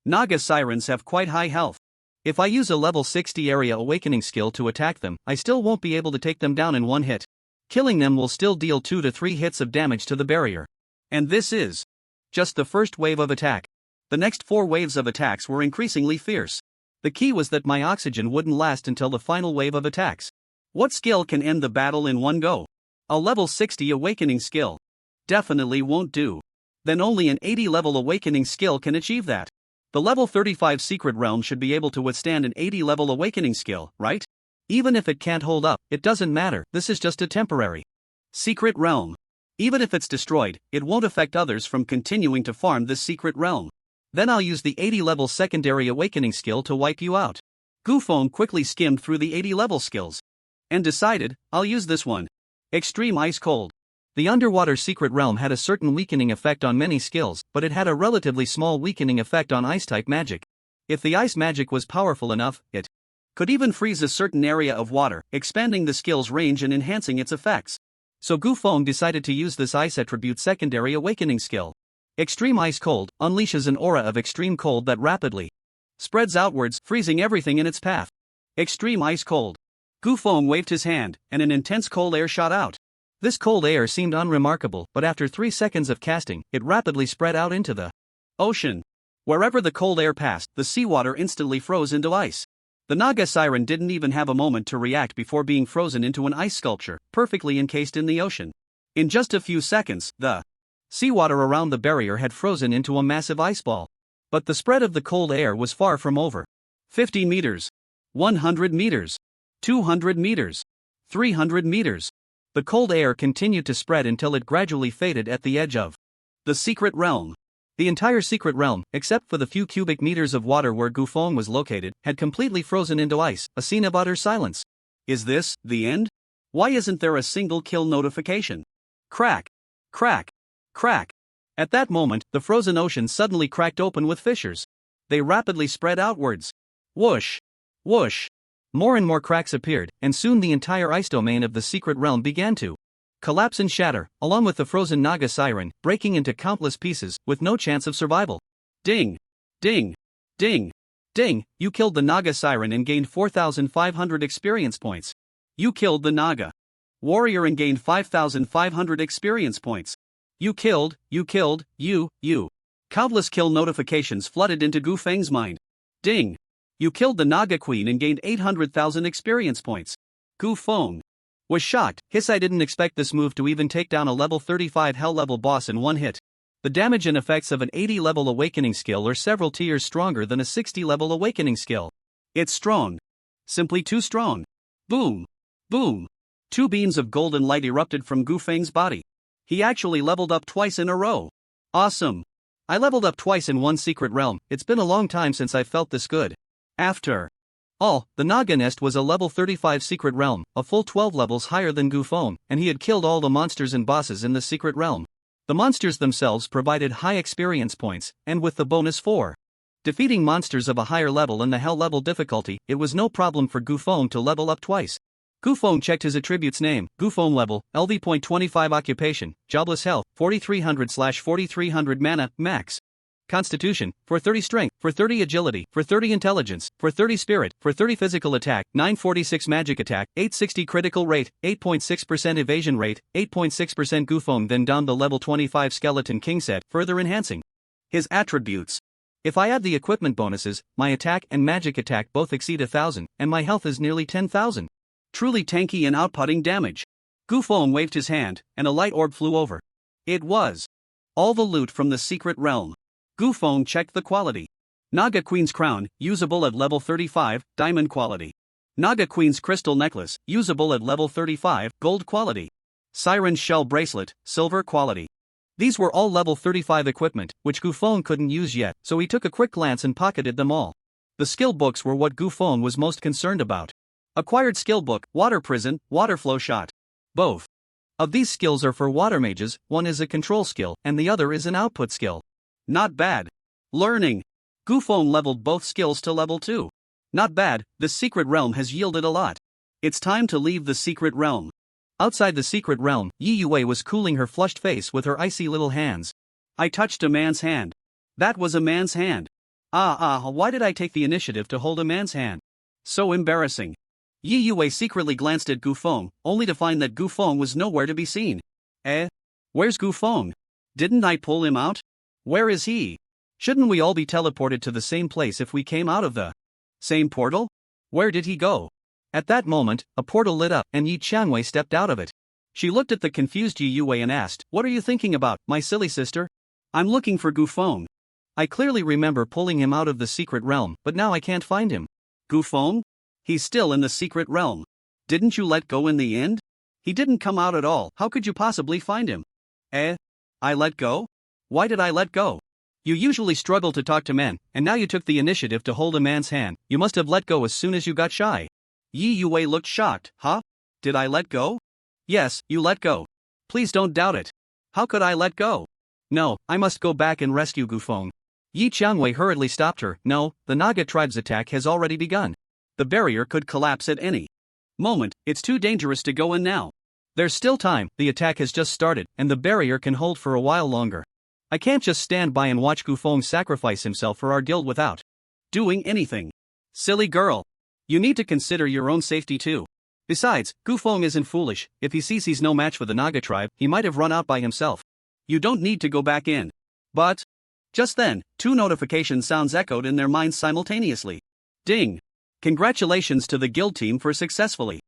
Naga Sirens have quite high health. If I use a level 60 Area Awakening skill to attack them, I still won't be able to take them down in one hit. Killing them will still deal 2 to 3 hits of damage to the barrier. And this is just the first wave of attack. The next 4 waves of attacks were increasingly fierce. The key was that my oxygen wouldn't last until the final wave of attacks. What skill can end the battle in one go? A level 60 Awakening skill. Definitely won't do. Then only an 80 level Awakening skill can achieve that. The level 35 Secret Realm should be able to withstand an 80 level Awakening skill, right? Even if it can't hold up, it doesn't matter, this is just a temporary Secret Realm. Even if it's destroyed, it won't affect others from continuing to farm this Secret Realm. Then I'll use the 80 level Secondary Awakening skill to wipe you out. Gufeng quickly skimmed through the 80 level skills and decided, I'll use this one. Extreme Ice Cold. The underwater Secret Realm had a certain weakening effect on many skills, but it had a relatively small weakening effect on Ice-type magic. If the Ice magic was powerful enough, it could even freeze a certain area of water, expanding the skill's range and enhancing its effects. So Gufeng decided to use this Ice attribute Secondary Awakening skill. Extreme Ice Cold unleashes an aura of extreme cold that rapidly spreads outwards, freezing everything in its path. Extreme Ice Cold. Gufeng waved his hand, and an intense cold air shot out. This cold air seemed unremarkable, but after 3 seconds of casting, it rapidly spread out into the ocean. Wherever the cold air passed, the seawater instantly froze into ice. The Naga Siren didn't even have a moment to react before being frozen into an ice sculpture, perfectly encased in the ocean. In just a few seconds, the seawater around the barrier had frozen into a massive ice ball. But the spread of the cold air was far from over. 50 meters. 100 meters. 200 meters. 300 meters. The cold air continued to spread until it gradually faded at the edge of the Secret Realm. The entire Secret Realm, except for the few cubic meters of water where Gufeng was located, had completely frozen into ice, a scene of utter silence. Is this the end? Why isn't there a single kill notification? Crack. Crack. Crack. At that moment, the frozen ocean suddenly cracked open with fissures. They rapidly spread outwards. Whoosh. Whoosh. More and more cracks appeared, and soon the entire ice domain of the Secret Realm began to collapse and shatter, along with the frozen Naga Siren, breaking into countless pieces, with no chance of survival. Ding! Ding! Ding! Ding! You killed the Naga Siren and gained 4,500 experience points. You killed the Naga Warrior and gained 5,500 experience points. You. Countless kill notifications flooded into Gufeng's mind. Ding! You killed the Naga Queen and gained 800,000 experience points. Gufeng was shocked. I didn't expect this move to even take down a level 35 hell level boss in one hit. The damage and effects of an 80 level awakening skill are several tiers stronger than a 60 level awakening skill. It's strong. Simply too strong. Boom. Boom. 2 beams of golden light erupted from Gufeng's body. He actually leveled up twice in a row. Awesome. I leveled up twice in one Secret Realm. It's been a long time since I felt this good. After all, the Naga Nest was a level 35 Secret Realm, a full 12 levels higher than Gufeng, and he had killed all the monsters and bosses in the Secret Realm. The monsters themselves provided high experience points, and with the bonus for defeating monsters of a higher level and the hell level difficulty, it was no problem for Gufeng to level up twice. Gufeng checked his attribute's name, Gufeng level, LV.25 occupation, jobless health, 4300/4300 mana, max. Constitution, for 30 strength, for 30 agility, for 30 intelligence, for 30 spirit, for 30 physical attack, 946 magic attack, 860 critical rate, 8.6% evasion rate, 8.6%. Gufeng then donned the level 25 skeleton king set, further enhancing his attributes. If I add the equipment bonuses, my attack and magic attack both exceed 1,000, and my health is nearly 10,000. Truly tanky and outputting damage. Gufeng waved his hand, and a light orb flew over. It was all the loot from the Secret Realm. Gufeng checked the quality. Naga Queen's crown, usable at level 35, diamond quality. Naga Queen's Crystal Necklace, usable at level 35, gold quality. Siren's Shell Bracelet, silver quality. These were all level 35 equipment, which Gufeng couldn't use yet, so he took a quick glance and pocketed them all. The skill books were what Gufeng was most concerned about. Acquired skill book, Water Prison, Water Flow Shot. Both of these skills are for water mages, one is a control skill, and the other is an output skill. Not bad. Learning. Gufeng leveled both skills to level 2. Not bad, this secret realm has yielded a lot. It's time to leave the secret realm. Outside the secret realm, Yi Yue was cooling her flushed face with her icy little hands. I touched a man's hand. That was a man's hand. Why did I take the initiative to hold a man's hand? So embarrassing. Yi Yue secretly glanced at Gufeng, only to find that Gufeng was nowhere to be seen. Where's Gufeng? Didn't I pull him out? Where is he? Shouldn't we all be teleported to the same place if we came out of the same portal? Where did he go? At that moment, a portal lit up, and Yi Qianwei stepped out of it. She looked at the confused Yi Yue and asked, "What are you thinking about, my silly sister?" "I'm looking for Gufeng. I clearly remember pulling him out of the secret realm, but now I can't find him." "Gufeng? He's still in the secret realm. Didn't you let go in the end? He didn't come out at all, how could you possibly find him?" I let go? Why did I let go? You usually struggle to talk to men, and now you took the initiative to hold a man's hand. You must have let go as soon as you got shy." Yi Yue looked shocked. "Huh? Did I let go?" "Yes, you let go. Please don't doubt it." "How could I let go?" "No, I must go back and rescue Gufeng." Yi Qianwei hurriedly stopped her. "No, the Naga tribe's attack has already begun. The barrier could collapse at any moment, it's too dangerous to go in now. There's still time, the attack has just started, and the barrier can hold for a while longer. I can't just stand by and watch Gufeng sacrifice himself for our guild without doing anything." "Silly girl. You need to consider your own safety too. Besides, Gufeng isn't foolish, if he sees he's no match for the Naga tribe, he might have run out by himself. You don't need to go back in." But just then, 2 notification sounds echoed in their minds simultaneously. Ding! Congratulations to the guild team for successfully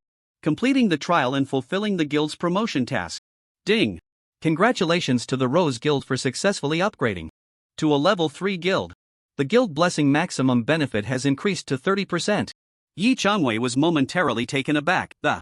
completing the trial and fulfilling the guild's promotion task. Ding! Congratulations to the Rose Guild for successfully upgrading to a level 3 guild. The guild blessing maximum benefit has increased to 30%. Yi Qianwei was momentarily taken aback. The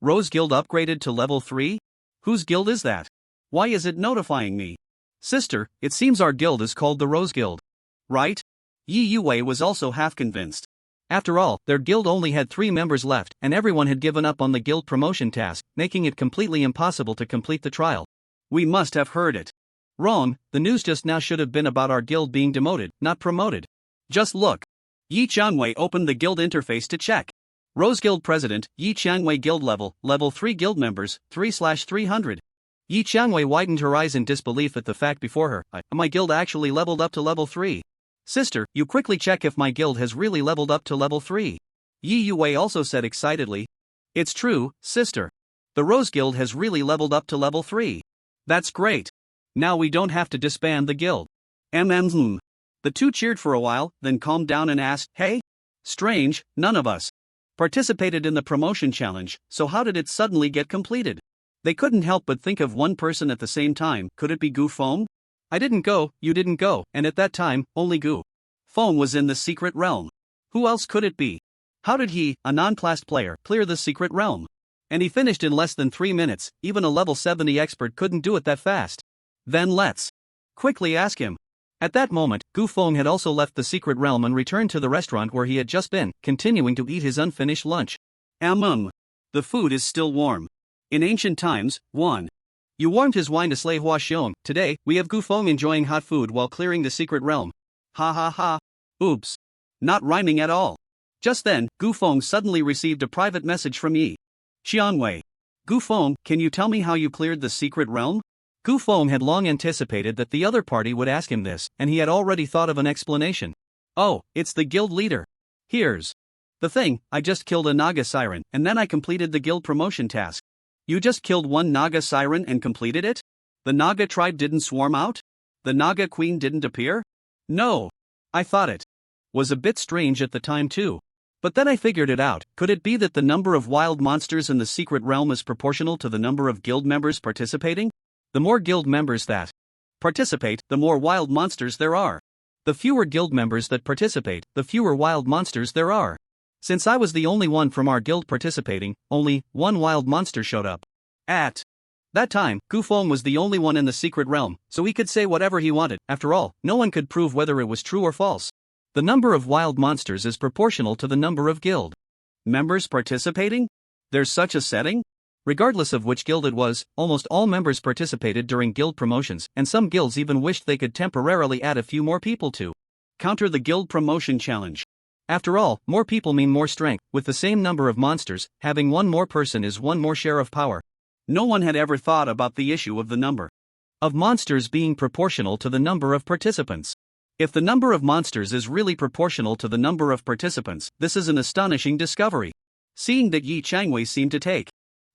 Rose Guild upgraded to level 3? Whose guild is that? Why is it notifying me? Sister, it seems our guild is called the Rose Guild. Right? Yi Yue was also half convinced. After all, their guild only had 3 members left, and everyone had given up on the guild promotion task, making it completely impossible to complete the trial. We must have heard it wrong. The news just now should have been about our guild being demoted, not promoted. Just look. Yi Qianwei opened the guild interface to check. Rose Guild President, Yi Qianwei Guild level 3 guild members, 3/300. Yi Qianwei widened her eyes in disbelief at the fact before her. My guild actually leveled up to level 3. Sister, you quickly check if my guild has really leveled up to level 3. Yi Yue also said excitedly. It's true, sister. The Rose Guild has really leveled up to level 3. That's great. Now we don't have to disband the guild. The 2 cheered for a while, then calmed down and asked, "Hey? Strange, none of us participated in the promotion challenge, so how did it suddenly get completed?" They couldn't help but think of one person at the same time. Could it be Gufeng? I didn't go, you didn't go, and at that time, only Gufeng was in the secret realm. Who else could it be? How did he, a non-classed player, clear the secret realm? And he finished in less than 3 minutes, even a level 70 expert couldn't do it that fast. Then let's quickly ask him. At that moment, Gufeng had also left the secret realm and returned to the restaurant where he had just been, continuing to eat his unfinished lunch. The food is still warm. In ancient times, you warmed his wine to slay Hua Xiong. Today, we have Gufeng enjoying hot food while clearing the secret realm. Ha ha ha. Oops. Not rhyming at all. Just then, Gufeng suddenly received a private message from Yi Qianwei. Gufeng, can you tell me how you cleared the secret realm? Gufeng had long anticipated that the other party would ask him this, and he had already thought of an explanation. Oh, it's the guild leader. Here's the thing, I just killed a Naga Siren, and then I completed the guild promotion task. You just killed one Naga Siren and completed it? The Naga tribe didn't swarm out? The Naga queen didn't appear? No. I thought it was a bit strange at the time too. But then I figured it out. Could it be that the number of wild monsters in the secret realm is proportional to the number of guild members participating? The more guild members that participate, the more wild monsters there are. The fewer guild members that participate, the fewer wild monsters there are. Since I was the only one from our guild participating, only one wild monster showed up. At that time, Gufeng was the only one in the secret realm, so he could say whatever he wanted. After all, no one could prove whether it was true or false. The number of wild monsters is proportional to the number of guild members participating? There's such a setting? Regardless of which guild it was, almost all members participated during guild promotions, and some guilds even wished they could temporarily add a few more people to counter the guild promotion challenge. After all, more people mean more strength. With the same number of monsters, having one more person is one more share of power. No one had ever thought about the issue of the number of monsters being proportional to the number of participants. If the number of monsters is really proportional to the number of participants, this is an astonishing discovery. Seeing that Yi Changwei seemed to take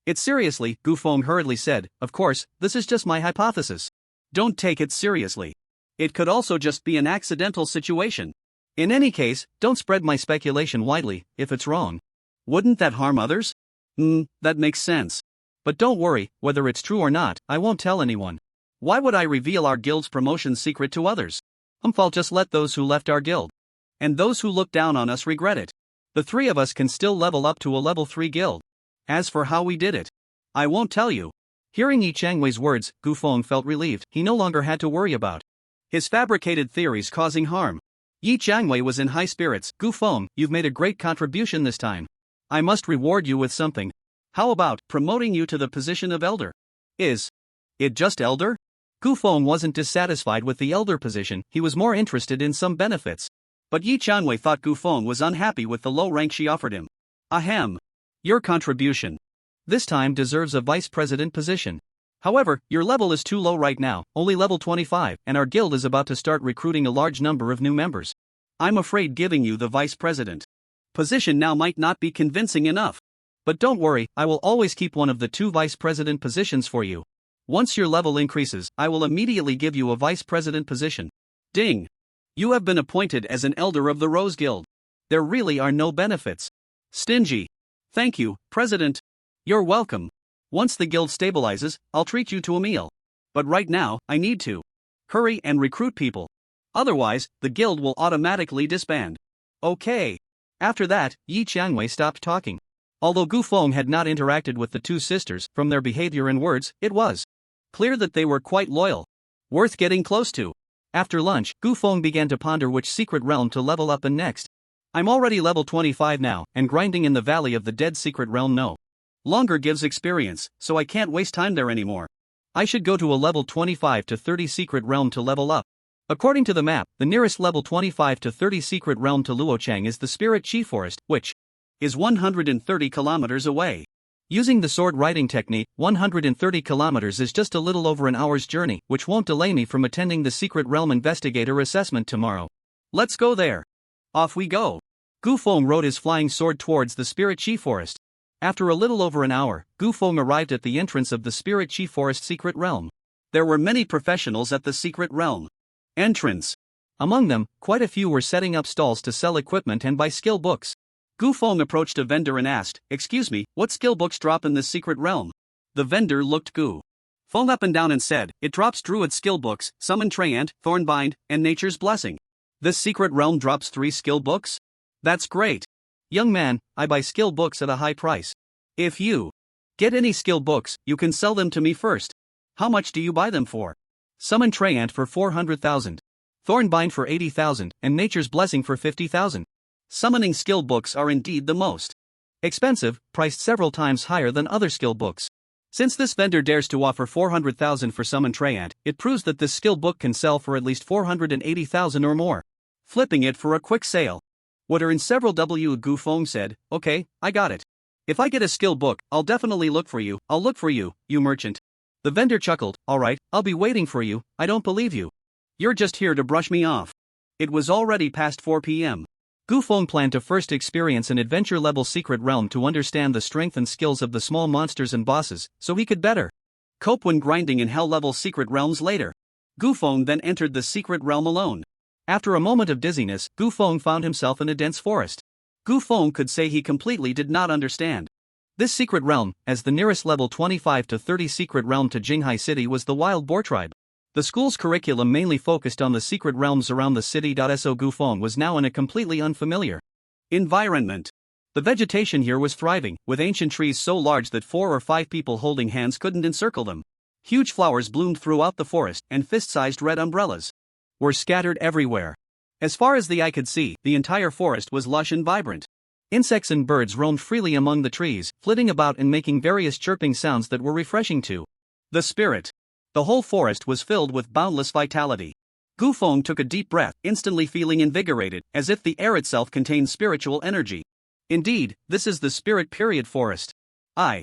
it seriously, Gufeng hurriedly said, "Of course, this is just my hypothesis. Don't take it seriously. It could also just be an accidental situation. In any case, don't spread my speculation widely. If it's wrong, wouldn't that harm others? That makes sense. But don't worry, whether it's true or not, I won't tell anyone. Why would I reveal our guild's promotion secret to others? I'll just let those who left our guild and those who look down on us regret it. The three of us can still level up to a level 3 guild. As for how we did it, I won't tell you." Hearing Yi Changwei's words, Gufeng felt relieved. He no longer had to worry about his fabricated theories causing harm. Yi Changwei was in high spirits. "Gufeng, you've made a great contribution this time. I must reward you with something. How about promoting you to the position of elder?" Is it just elder? Gufeng wasn't dissatisfied with the elder position, he was more interested in some benefits. But Yi Changwei thought Gufeng was unhappy with the low rank she offered him. "Ahem. Your contribution this time deserves a vice president position. However, your level is too low right now, only level 25, and our guild is about to start recruiting a large number of new members. I'm afraid giving you the vice president position now might not be convincing enough. But don't worry, I will always keep one of the 2 vice president positions for you. Once your level increases, I will immediately give you a vice president position. Ding! You have been appointed as an elder of the Rose Guild. There really are no benefits. Stingy. Thank you, President. You're welcome. Once the guild stabilizes, I'll treat you to a meal. But right now, I need to hurry and recruit people. Otherwise, the guild will automatically disband." Okay. After that, Yi Changwei stopped talking. Although Gufeng had not interacted with the 2 sisters, from their behavior and words, it was clear that they were quite loyal. Worth getting close to. After lunch, Gufeng began to ponder which secret realm to level up in next. "I'm already level 25 now, and grinding in the Valley of the Dead secret realm no longer gives experience, so I can't waste time there anymore. I should go to a level 25 to 30 secret realm to level up." According to the map, the nearest level 25 to 30 secret realm to Luochang is the Spirit Chi Forest, which is 130 kilometers away. Using the sword riding technique, 130 kilometers is just a little over an hour's journey, which won't delay me from attending the secret realm investigator assessment tomorrow. Let's go there. Off we go. Gufeng rode his flying sword towards the Spirit Chi Forest. After a little over an hour, Gufeng arrived at the entrance of the Spirit Chi Forest secret realm. There were many professionals at the secret realm entrance. Among them, quite a few were setting up stalls to sell equipment and buy skill books. Gufeng approached a vendor and asked, "Excuse me, what skill books drop in this secret realm?" The vendor looked Gufeng up and down and said, "It drops Druid skill books, Summon Treant, Thornbind, and Nature's Blessing. This secret realm drops 3 skill books? That's great. Young man, I buy skill books at a high price. If you get any skill books, you can sell them to me first. How much do you buy them for?" "Summon Treant for 400,000. Thornbind for 80,000, and Nature's Blessing for 50,000. Summoning skill books are indeed the most expensive, priced several times higher than other skill books. Since this vendor dares to offer 400,000 for Summon Treant, it proves that this skill book can sell for at least 480,000 or more. Flipping it for a quick sale would earn several W. Gufeng said, "Okay, I got it. If I get a skill book, I'll definitely look for you. I'll look for you, you merchant." The vendor chuckled, "Alright, I'll be waiting for you. I don't believe you. You're just here to brush me off." It was already past 4 p.m. Gufeng planned to first experience an adventure-level secret realm to understand the strength and skills of the small monsters and bosses, so he could better cope when grinding in hell-level secret realms later. Gufeng then entered the secret realm alone. After a moment of dizziness, Gufeng found himself in a dense forest. Gufeng could say he completely did not understand this secret realm, as the nearest level 25 to 30 secret realm to Jinghai City was the Wild Boar Tribe. The school's curriculum mainly focused on the secret realms around the city. So Gufeng was now in a completely unfamiliar environment. The vegetation here was thriving, with ancient trees so large that 4 or 5 people holding hands couldn't encircle them. Huge flowers bloomed throughout the forest, and fist-sized red umbrellas were scattered everywhere. As far as the eye could see, the entire forest was lush and vibrant. Insects and birds roamed freely among the trees, flitting about and making various chirping sounds that were refreshing to the spirit. The whole forest was filled with boundless vitality. Gu Feng took a deep breath, instantly feeling invigorated, as if the air itself contained spiritual energy. Indeed, this is the spirit period forest. I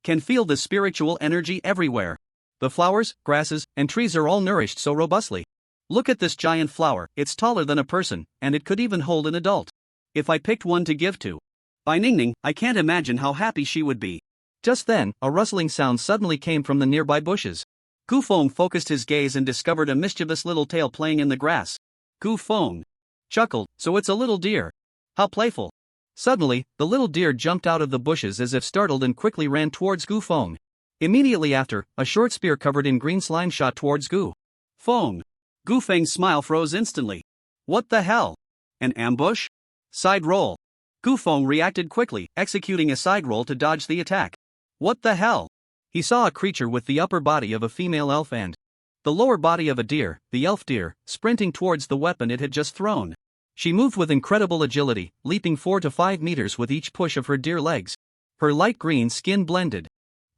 can feel the spiritual energy everywhere. The flowers, grasses, and trees are all nourished so robustly. Look at this giant flower, it's taller than a person, and it could even hold an adult. If I picked one to give to Bai Ningning, I can't imagine how happy she would be. Just then, a rustling sound suddenly came from the nearby bushes. Gu Feng focused his gaze and discovered a mischievous little tail playing in the grass. Gu Feng chuckled, so it's a little deer. How playful. Suddenly, the little deer jumped out of the bushes as if startled and quickly ran towards Gu Feng. Immediately after, a short spear covered in green slime shot towards Gu Feng. Gu Feng's smile froze instantly. What the hell? An ambush? Side roll. Gu Feng reacted quickly, executing a side roll to dodge the attack. What the hell? He saw a creature with the upper body of a female elf and the lower body of a deer, the elf deer, sprinting towards the weapon it had just thrown. She moved with incredible agility, leaping 4 to 5 meters with each push of her deer legs. Her light green skin blended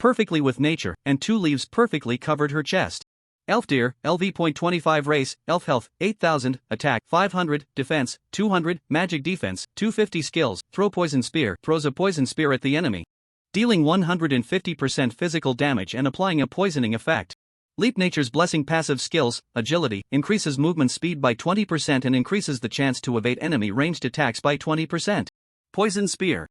perfectly with nature, and 2 leaves perfectly covered her chest. Elf deer, LV.25 race, elf health, 8000, attack, 500, defense, 200, magic defense, 250 skills, throw poison spear, throws a poison spear at the enemy, dealing 150% physical damage and applying a poisoning effect. Leap nature's blessing passive skills, agility, increases movement speed by 20% and increases the chance to evade enemy ranged attacks by 20%. Poison spear.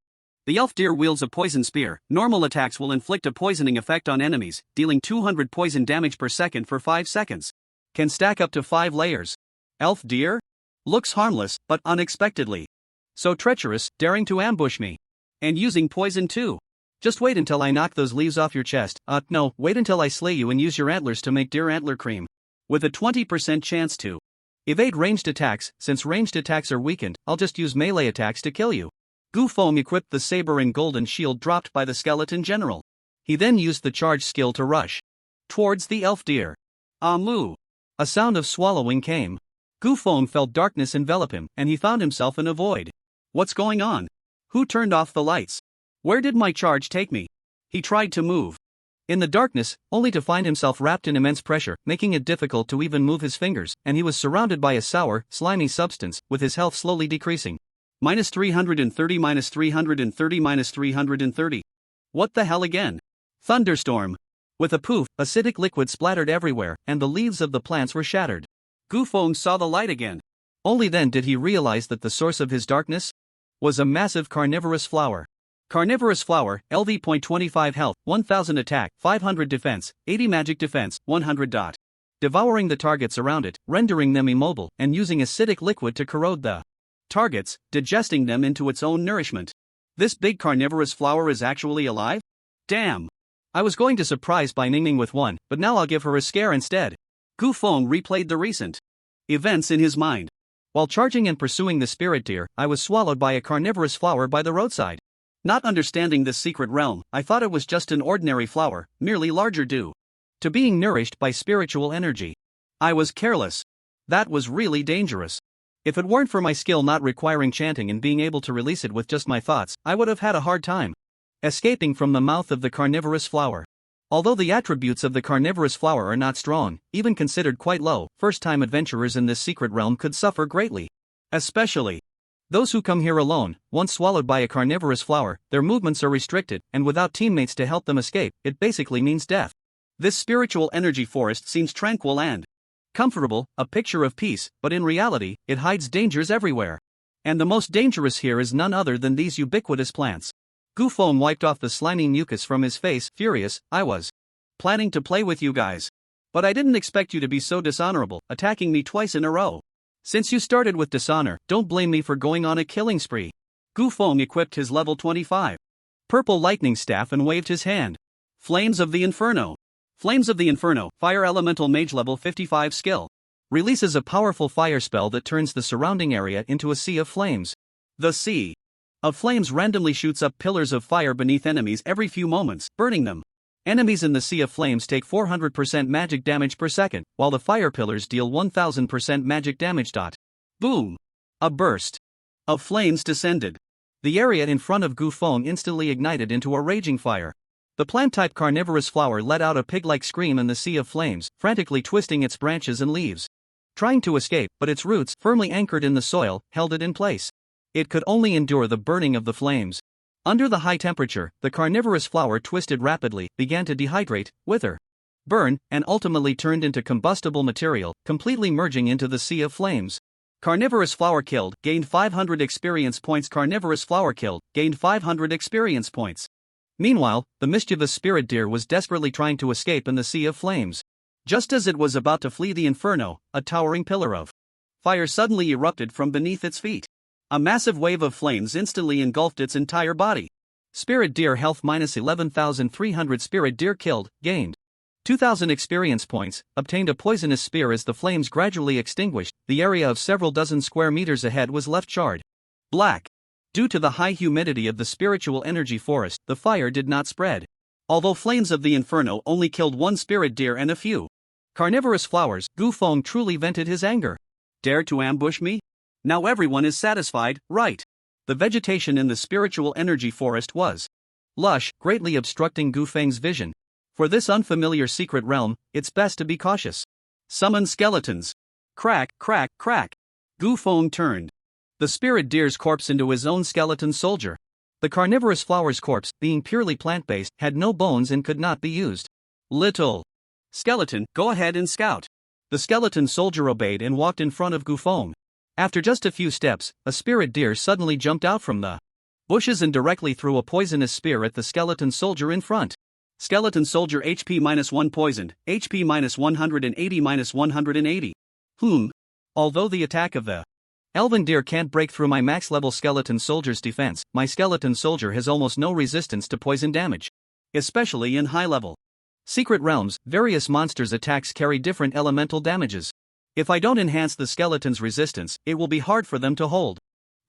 The elf deer wields a poison spear. Normal attacks will inflict a poisoning effect on enemies, dealing 200 poison damage per second for 5 seconds. Can stack up to 5 layers. Elf deer? Looks harmless, but unexpectedly so treacherous, daring to ambush me. And using poison too. Just wait until I knock those leaves off your chest. No, wait until I slay you and use your antlers to make deer antler cream. With a 20% chance to evade ranged attacks. Since ranged attacks are weakened, I'll just use melee attacks to kill you. Gu Feng equipped the saber and golden shield dropped by the skeleton general. He then used the charge skill to rush towards the elf deer. Moo! A sound of swallowing came. Gu Feng felt darkness envelop him, and he found himself in a void. What's going on? Who turned off the lights? Where did my charge take me? He tried to move in the darkness, only to find himself wrapped in immense pressure, making it difficult to even move his fingers, and he was surrounded by a sour, slimy substance, with his health slowly decreasing. -330, -330, -330. What the hell again? Thunderstorm. With a poof, acidic liquid splattered everywhere, and the leaves of the plants were shattered. Gu Feng saw the light again. Only then did he realize that the source of his darkness was a massive carnivorous flower. Carnivorous flower, LV.25 health, 1000 attack, 500 defense, 80 magic defense, 100. Devouring the targets around it, rendering them immobile, and using acidic liquid to corrode the targets, digesting them into its own nourishment. This big carnivorous flower is actually alive? Damn! I was going to surprise Bai Ningning with one, but now I'll give her a scare instead. Gu Feng replayed the recent events in his mind. While charging and pursuing the spirit deer, I was swallowed by a carnivorous flower by the roadside. Not understanding this secret realm, I thought it was just an ordinary flower, merely larger due to being nourished by spiritual energy. I was careless. That was really dangerous. If it weren't for my skill not requiring chanting and being able to release it with just my thoughts, I would have had a hard time escaping from the mouth of the carnivorous flower. Although the attributes of the carnivorous flower are not strong, even considered quite low, first-time adventurers in this secret realm could suffer greatly. Especially those who come here alone. Once swallowed by a carnivorous flower, their movements are restricted, and without teammates to help them escape, it basically means death. This spiritual energy forest seems tranquil and comfortable, a picture of peace, but in reality, it hides dangers everywhere. And the most dangerous here is none other than these ubiquitous plants. Gu Feng wiped off the slimy mucus from his face, furious. I was planning to play with you guys. But I didn't expect you to be so dishonorable, attacking me twice in a row. Since you started with dishonor, don't blame me for going on a killing spree. Gu Feng equipped his level 25 purple lightning staff and waved his hand. Flames of the Inferno. Flames of the Inferno, Fire Elemental Mage level 55 skill. Releases a powerful fire spell that turns the surrounding area into a sea of flames. The sea of flames randomly shoots up pillars of fire beneath enemies every few moments, burning them. Enemies in the Sea of Flames take 400% magic damage per second, while the fire pillars deal 1000% magic damage. Boom! A burst of flames descended. The area in front of Gu Feng instantly ignited into a raging fire. The plant-type carnivorous flower let out a pig-like scream in the Sea of Flames, frantically twisting its branches and leaves, trying to escape, but its roots, firmly anchored in the soil, held it in place. It could only endure the burning of the flames. Under the high temperature, the carnivorous flower twisted rapidly, began to dehydrate, wither, burn, and ultimately turned into combustible material, completely merging into the Sea of Flames. Carnivorous flower killed, gained 500 experience points. Carnivorous flower killed, gained 500 experience points. Meanwhile, the mischievous spirit deer was desperately trying to escape in the Sea of Flames. Just as it was about to flee the inferno, a towering pillar of fire suddenly erupted from beneath its feet. A massive wave of flames instantly engulfed its entire body. Spirit deer health minus 11,300. Spirit deer killed, gained 2,000 experience points, obtained a poisonous spear. As the flames gradually extinguished, the area of several dozen square meters ahead was left charred black. Due to the high humidity of the spiritual energy forest, the fire did not spread. Although flames of the inferno only killed one spirit deer and a few carnivorous flowers, Gu Feng truly vented his anger. Dare to ambush me? Now everyone is satisfied, right? The vegetation in the spiritual energy forest was lush, greatly obstructing Gu Feng's vision. For this unfamiliar secret realm, it's best to be cautious. Summon skeletons. Crack, crack, crack. Gu Feng turned the spirit deer's corpse into his own skeleton soldier. The carnivorous flower's corpse, being purely plant-based, had no bones and could not be used. Little skeleton, go ahead and scout. The skeleton soldier obeyed and walked in front of Gu Feng. After just a few steps, a spirit deer suddenly jumped out from the bushes and directly threw a poisonous spear at the skeleton soldier in front. Skeleton soldier HP -1 poisoned, HP -180 -180. Although the attack of the elven deer can't break through my max level skeleton soldier's defense, my skeleton soldier has almost no resistance to poison damage. Especially in high level secret realms, various monsters' attacks carry different elemental damages. If I don't enhance the skeleton's resistance, it will be hard for them to hold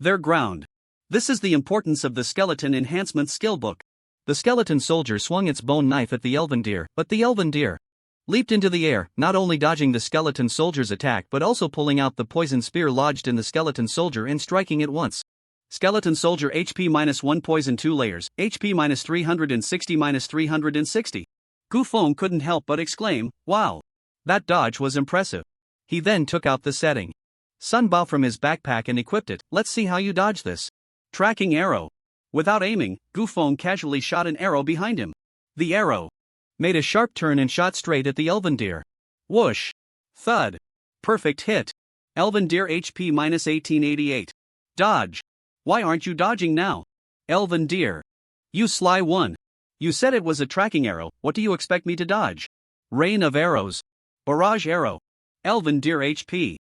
their ground. This is the importance of the skeleton enhancement skill book. The skeleton soldier swung its bone knife at the elven deer, but the elven deer leaped into the air, not only dodging the skeleton soldier's attack but also pulling out the poison spear lodged in the skeleton soldier and striking it once. Skeleton soldier HP -1 poison 2 layers, HP -360 -360. Gu Feng couldn't help but exclaim, wow! That dodge was impressive. He then took out the setting sun bow from his backpack and equipped it. Let's see how you dodge this. Tracking arrow. Without aiming, Gu Feng casually shot an arrow behind him. The arrow made a sharp turn and shot straight at the elven deer. Whoosh! Thud! Perfect hit. Elven deer HP -1888. Dodge. Why aren't you dodging now? Elven deer. You sly one. You said it was a tracking arrow, what do you expect me to dodge? Rain of arrows. Barrage arrow. Elven deer HP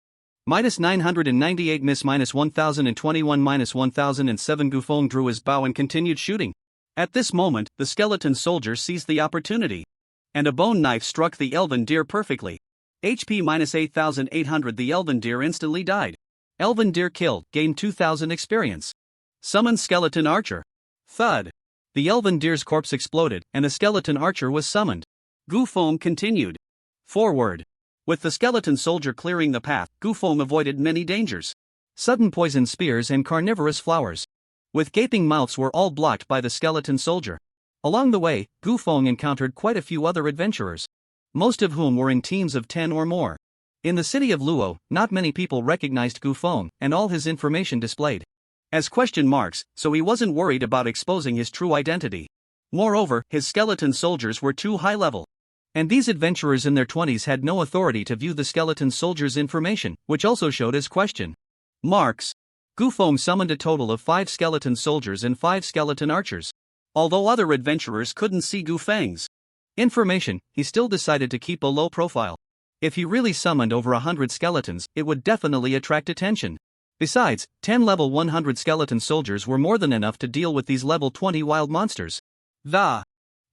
-998 miss -1021 -1007. Gu Feng drew his bow and continued shooting. At this moment, the skeleton soldier seized the opportunity, and a bone knife struck the elven deer perfectly. HP -8800. The elven deer instantly died. Elven deer killed, gained 2000 experience. Summon skeleton archer. Thud. The elven deer's corpse exploded, and a skeleton archer was summoned. Gu Feng continued forward. With the skeleton soldier clearing the path, Gu Feng avoided many dangers. Sudden poison spears and carnivorous flowers with gaping mouths were all blocked by the skeleton soldier. Along the way, Gu Feng encountered quite a few other adventurers, most of whom were in teams of 10 or more. In the city of Luo, not many people recognized Gu Feng, and all his information displayed as question marks, so he wasn't worried about exposing his true identity. Moreover, his skeleton soldiers were too high level, and these adventurers in their 20s had no authority to view the skeleton soldier's information, which also showed as question marks. Gu Feng summoned a total of 5 skeleton soldiers and 5 skeleton archers. Although other adventurers couldn't see Gu Feng's information, he still decided to keep a low profile. If he really summoned over 100 skeletons, it would definitely attract attention. Besides, 10 level 100 skeleton soldiers were more than enough to deal with these level 20 wild monsters. The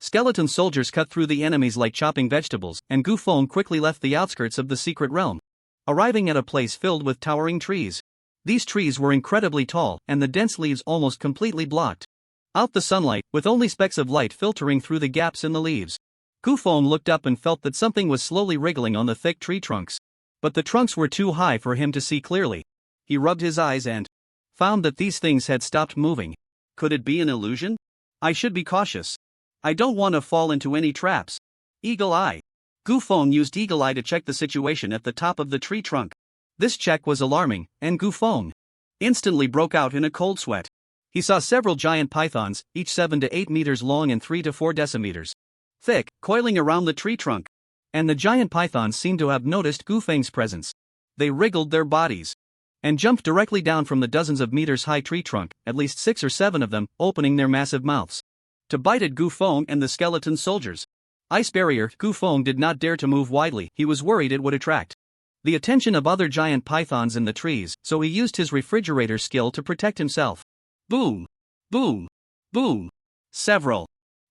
skeleton soldiers cut through the enemies like chopping vegetables, and Gu Feng quickly left the outskirts of the secret realm, arriving at a place filled with towering trees. These trees were incredibly tall, and the dense leaves almost completely blocked out the sunlight, with only specks of light filtering through the gaps in the leaves. Gufeng looked up and felt that something was slowly wriggling on the thick tree trunks. But the trunks were too high for him to see clearly. He rubbed his eyes and found that these things had stopped moving. Could it be an illusion? I should be cautious. I don't want to fall into any traps. Eagle Eye. Gufeng used Eagle Eye to check the situation at the top of the tree trunk. This check was alarming, and Gufeng instantly broke out in a cold sweat. He saw several giant pythons, each 7 to 8 meters long and 3 to 4 decimeters thick, coiling around the tree trunk. And the giant pythons seemed to have noticed Gufeng's presence. They wriggled their bodies and jumped directly down from the dozens of meters high tree trunk, at least 6 or 7 of them, opening their massive mouths to bite at Gufeng and the skeleton soldiers. Ice barrier. Gufeng did not dare to move widely, he was worried it would attract the attention of other giant pythons in the trees, so he used his refrigerator skill to protect himself. Boom! Boom! Boom! Several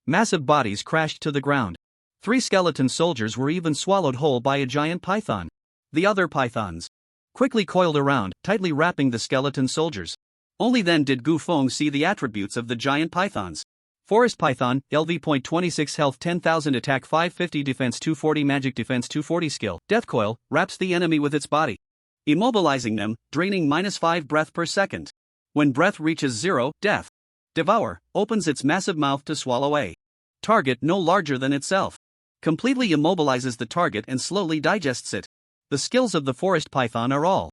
massive bodies crashed to the ground. 3 skeleton soldiers were even swallowed whole by a giant python. The other pythons quickly coiled around, tightly wrapping the skeleton soldiers. Only then did Gufeng see the attributes of the giant pythons. Forest Python, LV.26 Health 10,000 Attack 550 Defense 240 Magic Defense 240 Skill. Death Coil, wraps the enemy with its body, immobilizing them, draining -5 breath per second. When breath reaches 0, death. Devour, opens its massive mouth to swallow a target no larger than itself. Completely immobilizes the target and slowly digests it. The skills of the Forest Python are all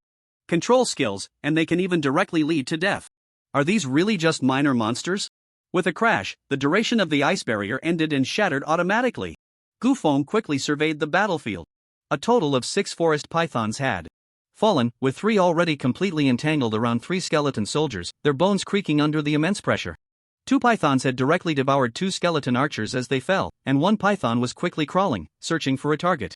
control skills, and they can even directly lead to death. Are these really just minor monsters? With a crash, the duration of the ice barrier ended and shattered automatically. Gufeng quickly surveyed the battlefield. A total of 6 forest pythons had fallen, with 3 already completely entangled around 3 skeleton soldiers, their bones creaking under the immense pressure. 2 pythons had directly devoured 2 skeleton archers as they fell, and 1 python was quickly crawling, searching for a target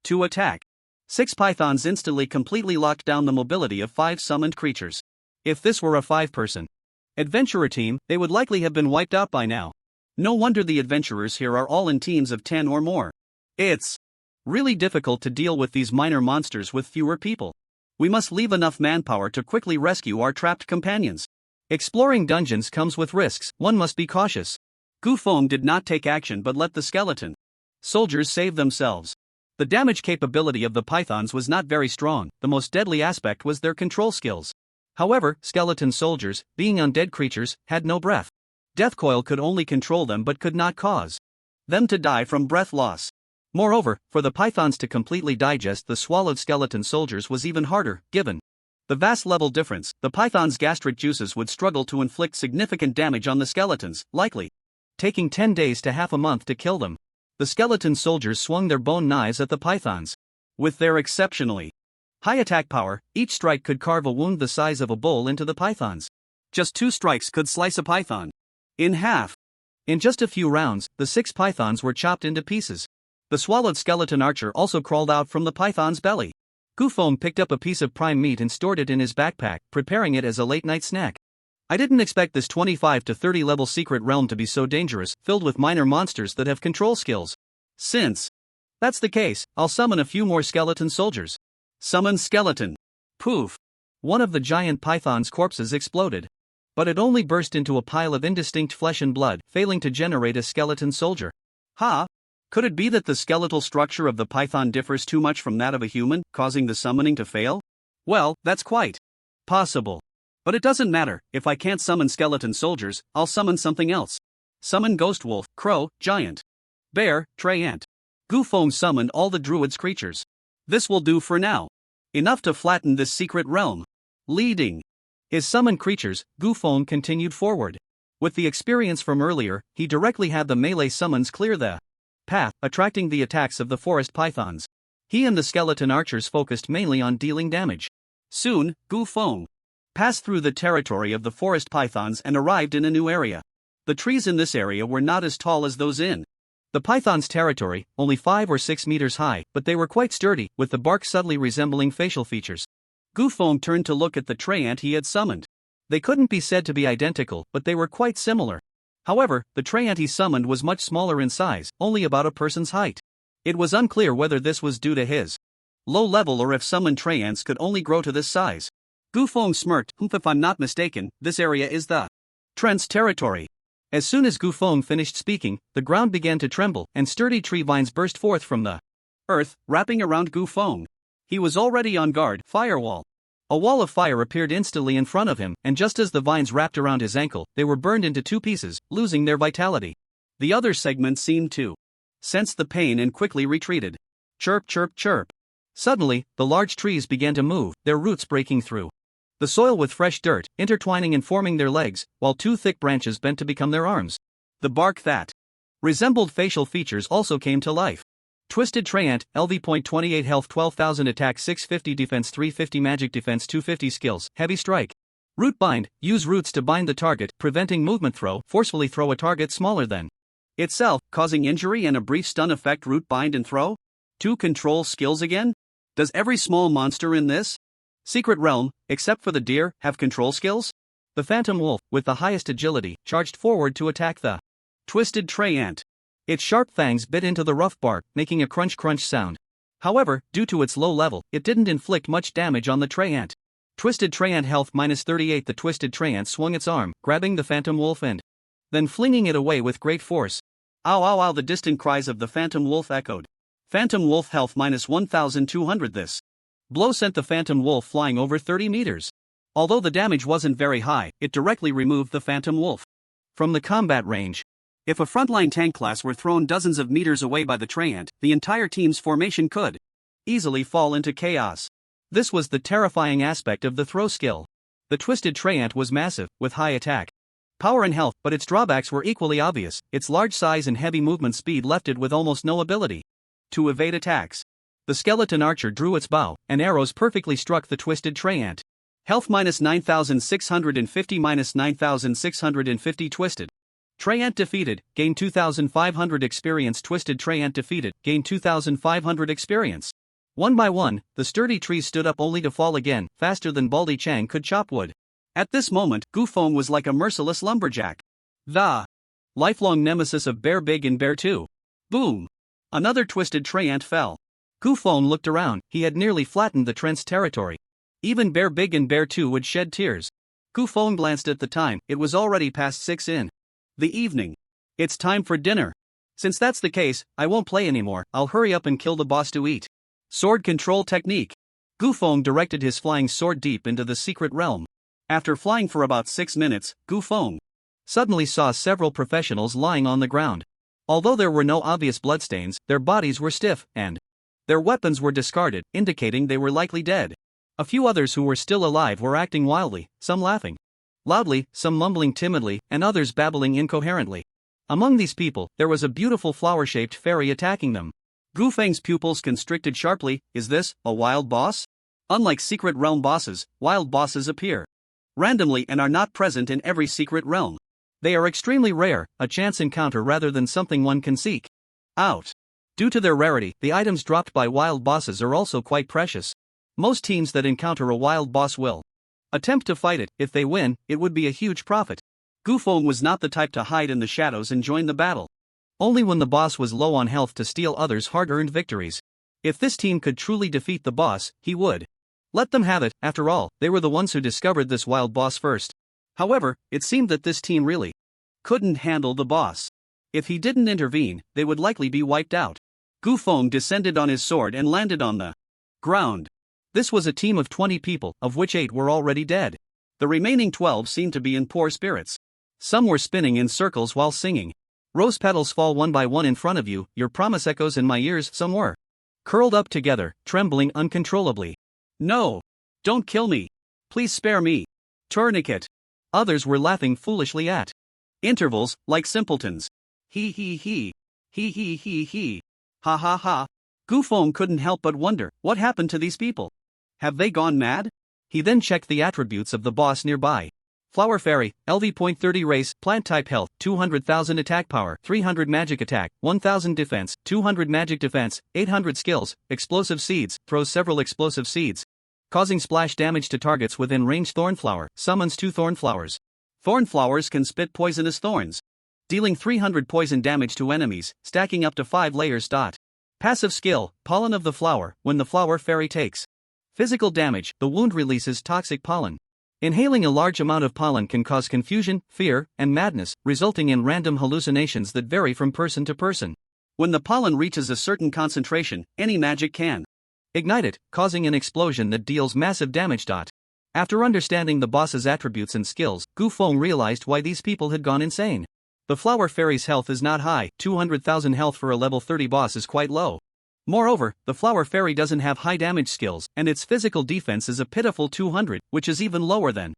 to attack. 6 pythons instantly completely locked down the mobility of 5 summoned creatures. If this were a 5-person adventurer team, they would likely have been wiped out by now. No wonder the adventurers here are all in teams of 10 or more. It's really difficult to deal with these minor monsters with fewer people. We must leave enough manpower to quickly rescue our trapped companions. Exploring dungeons comes with risks, one must be cautious. Gufeng did not take action but let the skeleton soldiers save themselves. The damage capability of the pythons was not very strong, the most deadly aspect was their control skills. However, skeleton soldiers, being undead creatures, had no breath. Death Coil could only control them but could not cause them to die from breath loss. Moreover, for the pythons to completely digest the swallowed skeleton soldiers was even harder, given the vast level difference. The pythons' gastric juices would struggle to inflict significant damage on the skeletons, likely taking 10 days to half a month to kill them. The skeleton soldiers swung their bone knives at the pythons. With their exceptionally high attack power, each strike could carve a wound the size of a bull into the pythons. Just 2 strikes could slice a python in half. In just a few rounds, the 6 pythons were chopped into pieces. The swallowed skeleton archer also crawled out from the python's belly. Gufeng picked up a piece of prime meat and stored it in his backpack, preparing it as a late-night snack. I didn't expect this 25 to 30 level secret realm to be so dangerous, filled with minor monsters that have control skills. Since that's the case, I'll summon a few more skeleton soldiers. Summon skeleton. Poof. One of the giant python's corpses exploded. But it only burst into a pile of indistinct flesh and blood, failing to generate a skeleton soldier. Ha! Could it be that the skeletal structure of the python differs too much from that of a human, causing the summoning to fail? Well, that's quite possible. But it doesn't matter, if I can't summon skeleton soldiers, I'll summon something else. Summon ghost wolf, crow, giant bear, tree ant. Gufeng summoned all the druid's creatures. This will do for now. Enough to flatten this secret realm. Leading his summoned creatures, Gufeng continued forward. With the experience from earlier, he directly had the melee summons clear the path, attracting the attacks of the forest pythons. He and the skeleton archers focused mainly on dealing damage. Soon, Gufeng passed through the territory of the forest pythons and arrived in a new area. The trees in this area were not as tall as those in the python's territory, only 5 or 6 meters high, but they were quite sturdy, with the bark subtly resembling facial features. Gufeng turned to look at the tree ant he had summoned. They couldn't be said to be identical, but they were quite similar. However, the tree ant he summoned was much smaller in size, only about a person's height. It was unclear whether this was due to his low level or if summoned tree ants could only grow to this size. Gu Feng smirked. If I'm not mistaken, this area is the Trent's territory. As soon as Gu Feng finished speaking, the ground began to tremble, and sturdy tree vines burst forth from the earth, wrapping around Gu Feng. He was already on guard. Firewall. A wall of fire appeared instantly in front of him, and just as the vines wrapped around his ankle, they were burned into two pieces, losing their vitality. The other segment seemed to sense the pain and quickly retreated. Chirp, chirp, chirp. Suddenly, the large trees began to move, their roots breaking through the soil with fresh dirt, intertwining and forming their legs, while two thick branches bent to become their arms. The bark that resembled facial features also came to life. Twisted Treant, LV.28 health, 12,000 attack, 650 defense, 350 magic defense, 250 skills, heavy strike. Root bind, use roots to bind the target, preventing movement. Throw, forcefully throw a target smaller than itself, causing injury and a brief stun effect. Root bind and throw. 2 control skills again? Does every small monster in this secret realm, except for the deer, have control skills? The phantom wolf, with the highest agility, charged forward to attack the Twisted Treant. Its sharp fangs bit into the rough bark, making a crunch-crunch sound. However, due to its low level, it didn't inflict much damage on the Treant. Twisted Treant health -38. The Twisted Treant swung its arm, grabbing the phantom wolf and then flinging it away with great force. Ow ow ow, the distant cries of the phantom wolf echoed. Phantom wolf health -1200. This blow sent the phantom wolf flying over 30 meters. Although the damage wasn't very high, it directly removed the phantom wolf from the combat range. If a frontline tank class were thrown dozens of meters away by the Treant, the entire team's formation could easily fall into chaos. This was the terrifying aspect of the throw skill. The Twisted Treant was massive, with high attack power and health, but its drawbacks were equally obvious. Its large size and heavy movement speed left it with almost no ability to evade attacks. The skeleton archer drew its bow, and arrows perfectly struck the Twisted Treant. Health -9650 -9650. Twisted Treant defeated, gain 2,500 experience. Twisted Treant defeated, gain 2,500 experience. One by one, the sturdy trees stood up only to fall again, faster than Baldy Chang could chop wood. At this moment, Gu Feng was like a merciless lumberjack. The lifelong nemesis of Bear Big and Bear 2. Boom! Another Twisted Treant fell. Gu Feng looked around. He had nearly flattened the Trent's territory. Even Bear Big and Bear 2 would shed tears. Gu Feng glanced at the time. It was already past 6 in the evening. It's time for dinner. Since that's the case, I won't play anymore. I'll hurry up and kill the boss to eat. Sword control technique. Gu Feng directed his flying sword deep into the secret realm. After flying for about 6 minutes, Gu Feng suddenly saw several professionals lying on the ground. Although there were no obvious bloodstains, their bodies were stiff, and their weapons were discarded, indicating they were likely dead. A few others who were still alive were acting wildly, some laughing loudly, some mumbling timidly, and others babbling incoherently. Among these people, there was a beautiful flower-shaped fairy attacking them. Gu Feng's pupils constricted sharply. Is this a wild boss? Unlike secret realm bosses, wild bosses appear randomly and are not present in every secret realm. They are extremely rare, a chance encounter rather than something one can seek out. Due to their rarity, the items dropped by wild bosses are also quite precious. Most teams that encounter a wild boss will attempt to fight it. If they win, it would be a huge profit. Gu Feng was not the type to hide in the shadows and join the battle. Only when the boss was low on health to steal others' hard-earned victories. If this team could truly defeat the boss, he would let them have it. After all, they were the ones who discovered this wild boss first. However, it seemed that this team really couldn't handle the boss. If he didn't intervene, they would likely be wiped out. Gu Feng descended on his sword and landed on the ground. This was a team of 20 people, of which 8 were already dead. The remaining 12 seemed to be in poor spirits. Some were spinning in circles while singing. Rose petals fall one by one in front of you, your promise echoes in my ears. Some were curled up together, trembling uncontrollably. No! Don't kill me! Please spare me! Tourniquet! Others were laughing foolishly at intervals, like simpletons. He he he. He he he he. Ha ha ha. Gu Feng couldn't help but wonder, what happened to these people? Have they gone mad? He then checked the attributes of the boss nearby. Flower Fairy, LV.30 race, plant type health, 200,000 attack power, 300 magic attack, 1,000 defense, 200 magic defense, 800 skills, explosive seeds, throws several explosive seeds, causing splash damage to targets within range. Thornflower, summons 2 thornflowers. Thornflowers can spit poisonous thorns, dealing 300 poison damage to enemies, stacking up to 5 layers. Passive skill, Pollen of the Flower. When the Flower Fairy takes Physical damage: the wound releases toxic pollen. Inhaling a large amount of pollen can cause confusion, fear, and madness, resulting in random hallucinations that vary from person to person. When the pollen reaches a certain concentration, any magic can ignite it, causing an explosion that deals massive damage. After understanding the boss's attributes and skills, Gu Feng realized why these people had gone insane. The flower fairy's health is not high, 200,000 health for a level 30 boss is quite low. Moreover, the flower fairy doesn't have high damage skills, and its physical defense is a pitiful 200, which is even lower than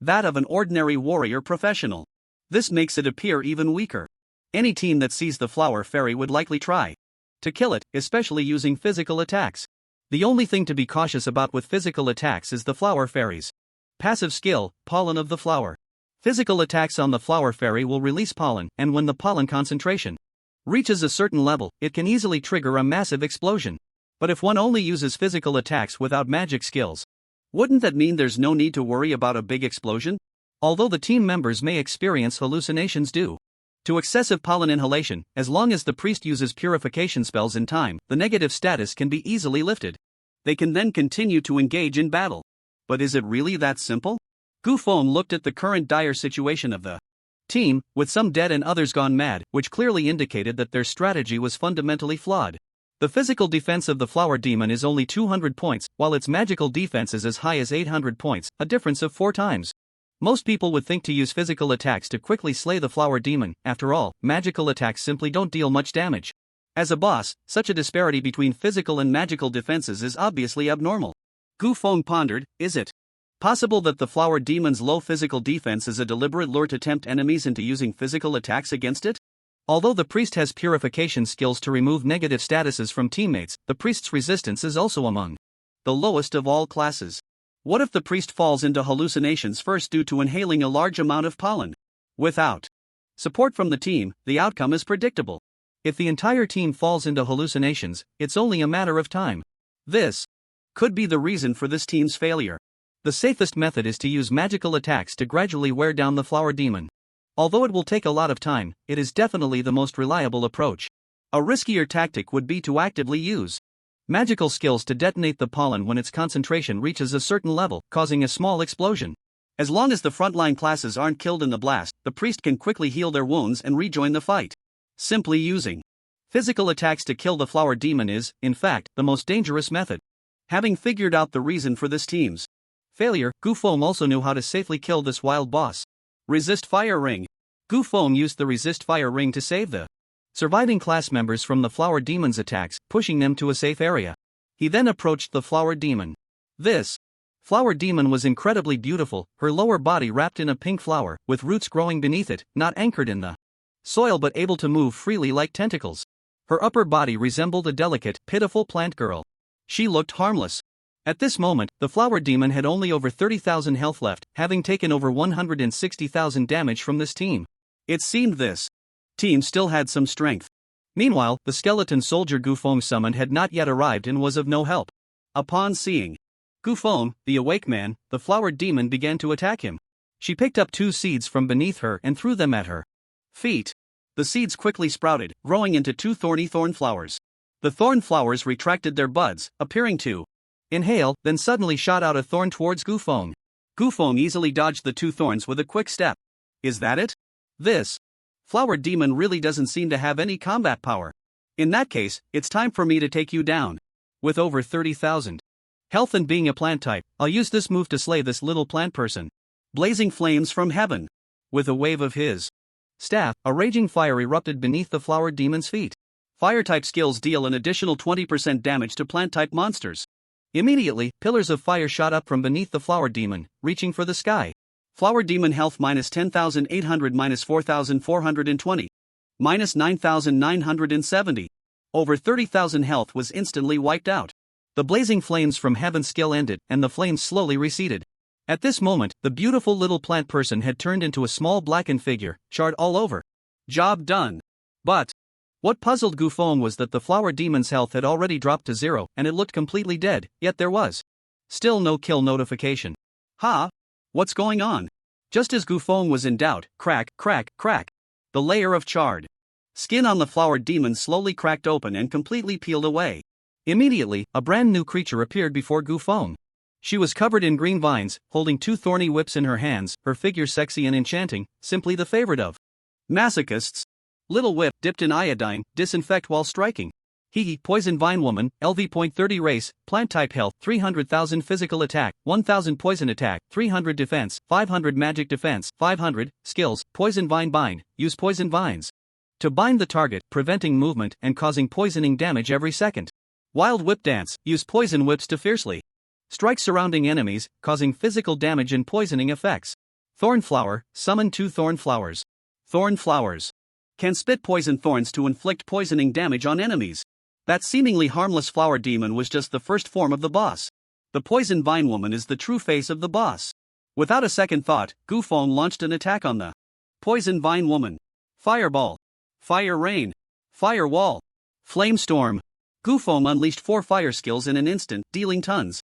that of an ordinary warrior professional. This makes it appear even weaker. Any team that sees the flower fairy would likely try to kill it, especially using physical attacks. The only thing to be cautious about with physical attacks is the flower fairy's passive skill, pollen of the flower. Physical attacks on the flower fairy will release pollen, and when the pollen concentration reaches a certain level, it can easily trigger a massive explosion. But if one only uses physical attacks without magic skills, wouldn't that mean there's no need to worry about a big explosion? Although the team members may experience hallucinations due to excessive pollen inhalation, as long as the priest uses purification spells in time, the negative status can be easily lifted. They can then continue to engage in battle. But is it really that simple? Gu Feng looked at the current dire situation of the team, with some dead and others gone mad, which clearly indicated that their strategy was fundamentally flawed. The physical defense of the flower demon is only 200 points, while its magical defense is as high as 800 points, a difference of 4 times. Most people would think to use physical attacks to quickly slay the flower demon. After all, magical attacks simply don't deal much damage. As a boss, such a disparity between physical and magical defenses is obviously abnormal. Gu Feng pondered, is it possible that the flower demon's low physical defense is a deliberate lure to tempt enemies into using physical attacks against it? Although the priest has purification skills to remove negative statuses from teammates, the priest's resistance is also among the lowest of all classes. What if the priest falls into hallucinations first due to inhaling a large amount of pollen? Without support from the team, the outcome is predictable. If the entire team falls into hallucinations, it's only a matter of time. This could be the reason for this team's failure. The safest method is to use magical attacks to gradually wear down the flower demon. Although it will take a lot of time, it is definitely the most reliable approach. A riskier tactic would be to actively use magical skills to detonate the pollen when its concentration reaches a certain level, causing a small explosion. As long as the frontline classes aren't killed in the blast, the priest can quickly heal their wounds and rejoin the fight. Simply using physical attacks to kill the flower demon is, in fact, the most dangerous method. Having figured out the reason for this team's failure, Gu Feng also knew how to safely kill this wild boss. Resist Fire Ring. Gu Feng used the Resist Fire Ring to save the surviving class members from the flower demon's attacks, pushing them to a safe area. He then approached the flower demon. This flower demon was incredibly beautiful, her lower body wrapped in a pink flower, with roots growing beneath it, not anchored in the soil but able to move freely like tentacles. Her upper body resembled a delicate, pitiful plant girl. She looked harmless. At this moment, the flower demon had only over 30,000 health left, having taken over 160,000 damage from this team. It seemed this team still had some strength. Meanwhile, the skeleton soldier Gu Feng summoned had not yet arrived and was of no help. Upon seeing Gu Feng, the awake man, the flower demon began to attack him. She picked up 2 seeds from beneath her and threw them at her feet. The seeds quickly sprouted, growing into 2 thorny thorn flowers. The thorn flowers retracted their buds, appearing to inhale, then suddenly shot out a thorn towards Gu Feng. Gu Feng easily dodged the 2 thorns with a quick step. Is that it? This flower demon really doesn't seem to have any combat power. In that case, it's time for me to take you down. With over 30,000 health and being a plant type, I'll use this move to slay this little plant person. Blazing flames from heaven. With a wave of his staff, a raging fire erupted beneath the flower demon's feet. Fire-type skills deal an additional 20% damage to plant-type monsters. Immediately, pillars of fire shot up from beneath the flower demon, reaching for the sky. Flower demon health minus 10,800 minus 4,420. Minus 9,970. Over 30,000 health was instantly wiped out. The blazing flames from heaven skill ended, and the flames slowly receded. At this moment, the beautiful little plant person had turned into a small blackened figure, charred all over. Job done. But what puzzled Gu Feng was that the flower demon's health had already dropped to 0, and it looked completely dead, yet there was still no kill notification. Ha! What's going on? Just as Gu Feng was in doubt, crack, crack, crack. The layer of charred skin on the flower demon slowly cracked open and completely peeled away. Immediately, a brand new creature appeared before Gu Feng. She was covered in green vines, holding two thorny whips in her hands, her figure sexy and enchanting, simply the favorite of masochists. Little whip, dipped in iodine, disinfect while striking. Hee poison vine woman, LV.30 race, plant type health, 300,000 physical attack, 1,000 poison attack, 300 defense, 500 magic defense, 500 skills, poison vine bind, use poison vines to bind the target, preventing movement and causing poisoning damage every second. Wild whip dance, use poison whips to fiercely strike surrounding enemies, causing physical damage and poisoning effects. Thorn flower, summon 2 thorn flowers. Thorn flowers can spit poison thorns to inflict poisoning damage on enemies. That seemingly harmless flower demon was just the first form of the boss. The poison vine woman is the true face of the boss. Without a second thought, Gufeng launched an attack on the poison vine woman. Fireball, fire rain, fire wall, flame storm. Gufeng unleashed 4 fire skills in an instant, dealing tons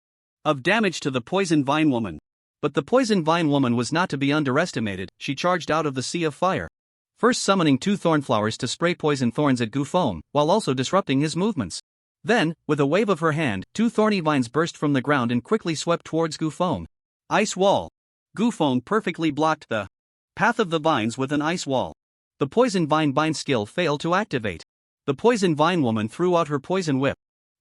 of damage to the poison vine woman. But the poison vine woman was not to be underestimated. She charged out of the sea of fire, first summoning 2 thorn flowers to spray poison thorns at Gufeng, while also disrupting his movements. Then, with a wave of her hand, 2 thorny vines burst from the ground and quickly swept towards Gufeng. Ice wall. Gufeng perfectly blocked the path of the vines with an ice wall. The poison vine bind skill failed to activate. The poison vine woman threw out her poison whip,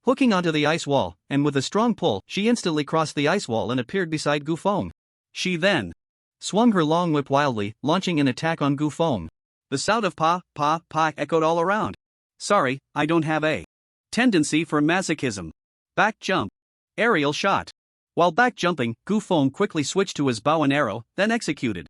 hooking onto the ice wall, and with a strong pull, she instantly crossed the ice wall and appeared beside Gufeng. She then swung her long whip wildly, launching an attack on Gufeng. The sound of pa, pa, pa echoed all around. Sorry, I don't have a tendency for masochism. Back jump. Aerial shot. While back jumping, Gufeng quickly switched to his bow and arrow, then executed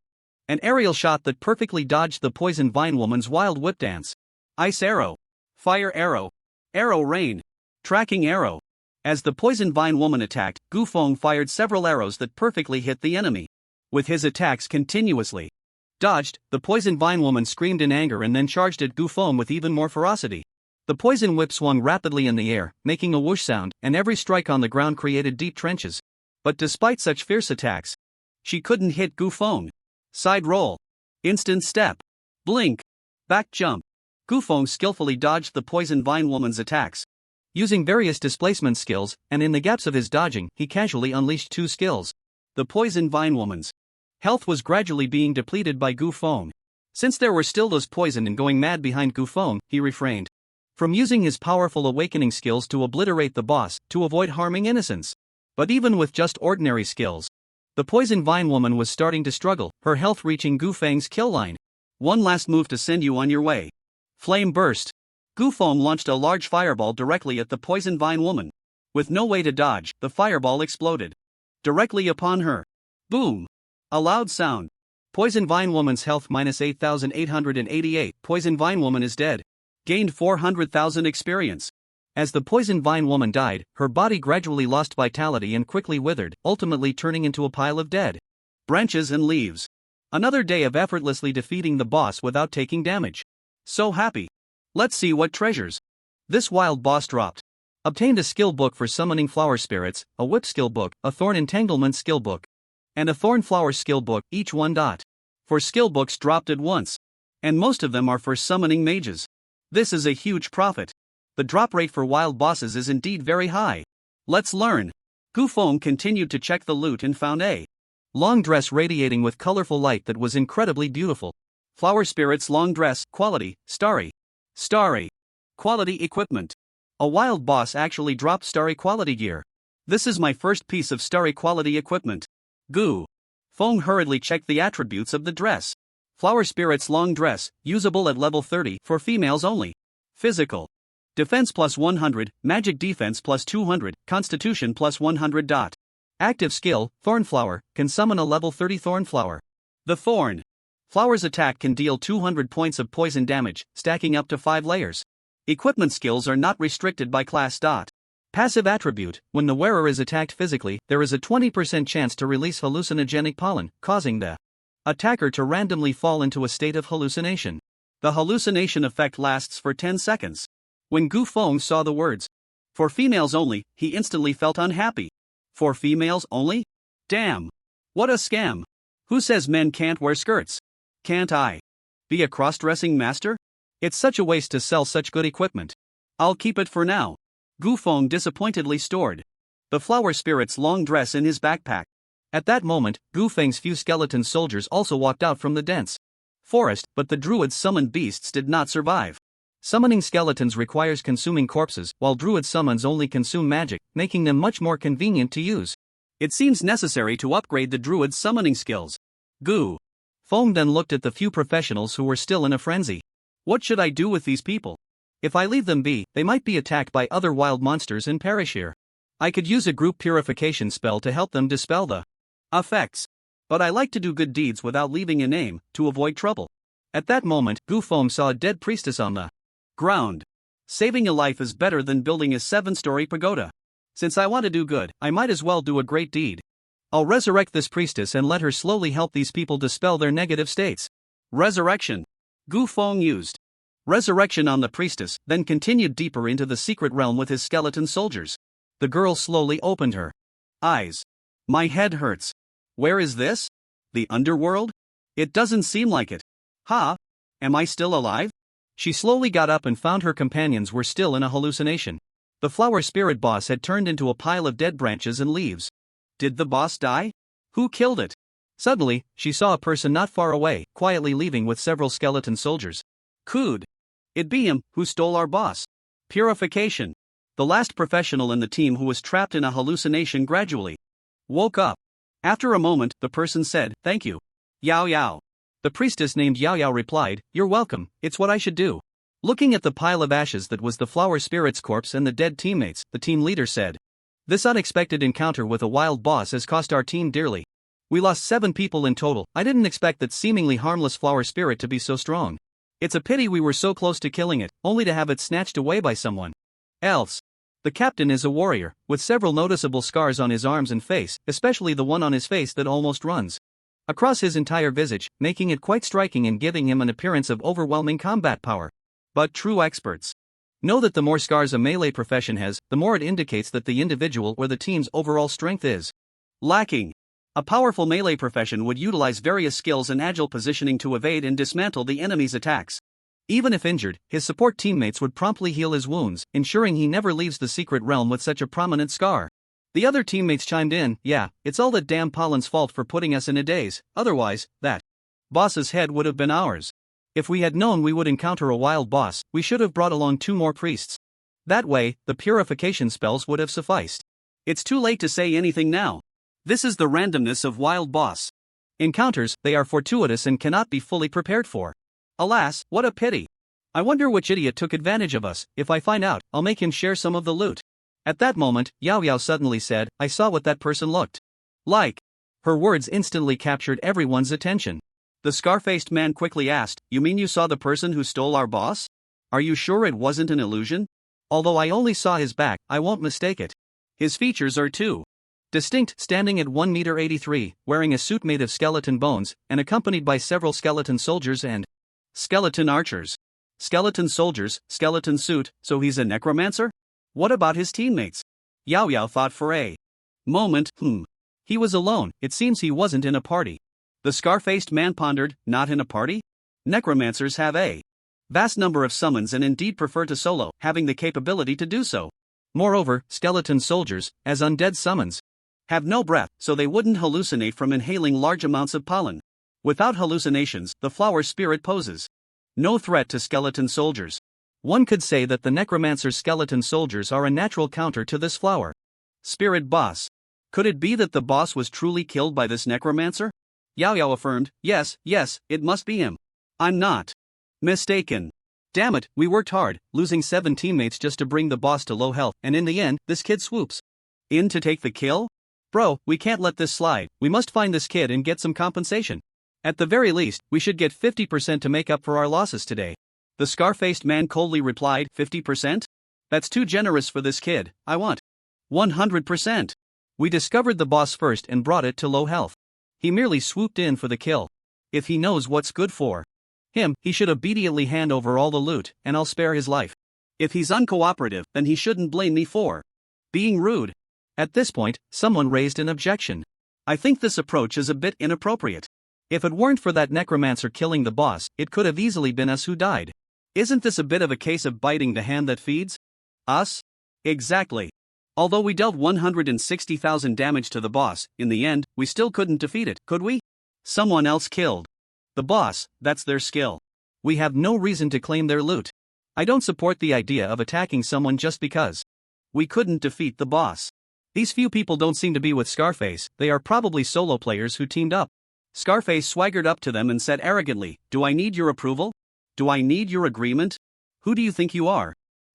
an aerial shot that perfectly dodged the poison vine woman's wild whip dance. Ice arrow. Fire arrow. Arrow rain. Tracking arrow. As the poison vine woman attacked, Gufeng fired several arrows that perfectly hit the enemy. With his attacks continuously dodged, the poison vine woman screamed in anger and then charged at Gufeng with even more ferocity. The poison whip swung rapidly in the air, making a whoosh sound, and every strike on the ground created deep trenches. But despite such fierce attacks, she couldn't hit Gufeng. Side roll. Instant step. Blink. Back jump. Gufeng skillfully dodged the poison vine woman's attacks, using various displacement skills, and in the gaps of his dodging, he casually unleashed 2 skills. The poison vine woman's health was gradually being depleted by Gufeng. Since there were still those poison and going mad behind Gufeng, he refrained from using his powerful awakening skills to obliterate the boss, to avoid harming innocents. But even with just ordinary skills, the poison vine woman was starting to struggle, her health reaching Gufeng's kill line. One last move to send you on your way. Flame burst. Gufeng launched a large fireball directly at the poison vine woman. With no way to dodge, the fireball exploded directly upon her. Boom. A loud sound. Poison vine woman's health minus 8,888. Poison vine woman is dead. Gained 400,000 experience. As the poison vine woman died, her body gradually lost vitality and quickly withered, ultimately turning into a pile of dead branches and leaves. Another day of effortlessly defeating the boss without taking damage. So happy. Let's see what treasures this wild boss dropped. Obtained a skill book for summoning flower spirits, a whip skill book, a thorn entanglement skill book, and a thorn flower skill book, each 1 dot. 4 skill books dropped at once. And most of them are for summoning mages. This is a huge profit. The drop rate for wild bosses is indeed very high. Let's learn. Gufeng continued to check the loot and found a long dress radiating with colorful light that was incredibly beautiful. Flower spirits long dress, quality, starry. Starry. Quality equipment. A wild boss actually dropped starry quality gear. This is my first piece of starry quality equipment. Gu. Feng hurriedly checked the attributes of the dress. Flower spirits long dress, usable at level 30 for females only. Physical. Defense plus 100, magic defense plus 200, constitution plus 100. Active skill, thorn flower, can summon a level 30 thorn flower. The thorn flower's attack can deal 200 points of poison damage, stacking up to 5 layers. Equipment skills are not restricted by class. Passive attribute, when the wearer is attacked physically, there is a 20% chance to release hallucinogenic pollen, causing the attacker to randomly fall into a state of hallucination. The hallucination effect lasts for 10 seconds. When Gufeng saw the words, "For females only," he instantly felt unhappy. For females only? Damn. What a scam. Who says men can't wear skirts? Can't I be a cross-dressing master? It's such a waste to sell such good equipment. I'll keep it for now. Gufeng disappointedly stored the flower spirit's long dress in his backpack. At that moment, Gu Feng's few skeleton soldiers also walked out from the dense forest, but the druid's summoned beasts did not survive. Summoning skeletons requires consuming corpses, while druid summons only consume magic, making them much more convenient to use. It seems necessary to upgrade the druid's summoning skills. Gu Feng then looked at the few professionals who were still in a frenzy. What should I do with these people? If I leave them be, they might be attacked by other wild monsters and perish here. I could use a group purification spell to help them dispel the effects. But I like to do good deeds without leaving a name, to avoid trouble. At that moment, Gu Feng saw a dead priestess on the ground. Saving a life is better than building a 7-story pagoda. Since I want to do good, I might as well do a great deed. I'll resurrect this priestess and let her slowly help these people dispel their negative states. Resurrection. Gu Feng used resurrection on the priestess, then continued deeper into the secret realm with his skeleton soldiers. The girl slowly opened her eyes. My head hurts. Where is this? The underworld? It doesn't seem like it. Ha? Am I still alive? She slowly got up and found her companions were still in a hallucination. The flower spirit boss had turned into a pile of dead branches and leaves. Did the boss die? Who killed it? Suddenly, she saw a person not far away, quietly leaving with several skeleton soldiers. Could it be him who stole our boss? Purification. The last professional in the team who was trapped in a hallucination gradually woke up. After a moment, the person said, "Thank you. Yao Yao." The priestess named Yao Yao replied, "You're welcome, it's what I should do." Looking at the pile of ashes that was the flower spirit's corpse and the dead teammates, the team leader said, "This unexpected encounter with a wild boss has cost our team dearly. We lost 7 people in total. I didn't expect that seemingly harmless flower spirit to be so strong. It's a pity we were so close to killing it, only to have it snatched away by someone else." The captain is a warrior, with several noticeable scars on his arms and face, especially the one on his face that almost runs across his entire visage, making it quite striking and giving him an appearance of overwhelming combat power. But true experts know that the more scars a melee profession has, the more it indicates that the individual or the team's overall strength is lacking. A powerful melee profession would utilize various skills and agile positioning to evade and dismantle the enemy's attacks. Even if injured, his support teammates would promptly heal his wounds, ensuring he never leaves the secret realm with such a prominent scar. The other teammates chimed in, "Yeah, it's all that damn Pollen's fault for putting us in a daze, otherwise, that boss's head would have been ours. If we had known we would encounter a wild boss, we should have brought along 2 more priests. That way, the purification spells would have sufficed. It's too late to say anything now. This is the randomness of wild boss encounters, they are fortuitous and cannot be fully prepared for. Alas, what a pity. I wonder which idiot took advantage of us. If I find out, I'll make him share some of the loot." At that moment, Yao Yao suddenly said, "I saw what that person looked like." Her words instantly captured everyone's attention. The scar-faced man quickly asked, "You mean you saw the person who stole our boss? Are you sure it wasn't an illusion? Although I only saw his back, I won't mistake it. His features are too distinct, standing at 1.83 meters, wearing a suit made of skeleton bones, and accompanied by several skeleton soldiers and skeleton archers. Skeleton soldiers, skeleton suit, so he's a necromancer? What about his teammates?" Yao Yao thought for a moment. He was alone, it seems he wasn't in a party. The scar-faced man pondered, not in a party? Necromancers have a vast number of summons and indeed prefer to solo, having the capability to do so. Moreover, skeleton soldiers, as undead summons, have no breath, so they wouldn't hallucinate from inhaling large amounts of pollen. Without hallucinations, the flower spirit poses no threat to skeleton soldiers. One could say that the necromancer's skeleton soldiers are a natural counter to this flower spirit boss. Could it be that the boss was truly killed by this necromancer? Yao Yao affirmed, yes, it must be him. I'm not mistaken. Damn it, we worked hard, losing 7 teammates just to bring the boss to low health, and in the end, this kid swoops in to take the kill? Bro, we can't let this slide. We must find this kid and get some compensation. At the very least, we should get 50% to make up for our losses today." The scar-faced man coldly replied, 50%? That's too generous for this kid. I want 100%. We discovered the boss first and brought it to low health. He merely swooped in for the kill. If he knows what's good for him, he should immediately hand over all the loot, and I'll spare his life. If he's uncooperative, then he shouldn't blame me for being rude. At this point, someone raised an objection. "I think this approach is a bit inappropriate. If it weren't for that necromancer killing the boss, it could have easily been us who died. Isn't this a bit of a case of biting the hand that feeds us?" Exactly. Although we dealt 160,000 damage to the boss, in the end, we still couldn't defeat it, could we? Someone else killed the boss, that's their skill. We have no reason to claim their loot. I don't support the idea of attacking someone just because we couldn't defeat the boss. These few people don't seem to be with Scarface, they are probably solo players who teamed up. Scarface swaggered up to them and said arrogantly, "Do I need your approval? Do I need your agreement? Who do you think you are?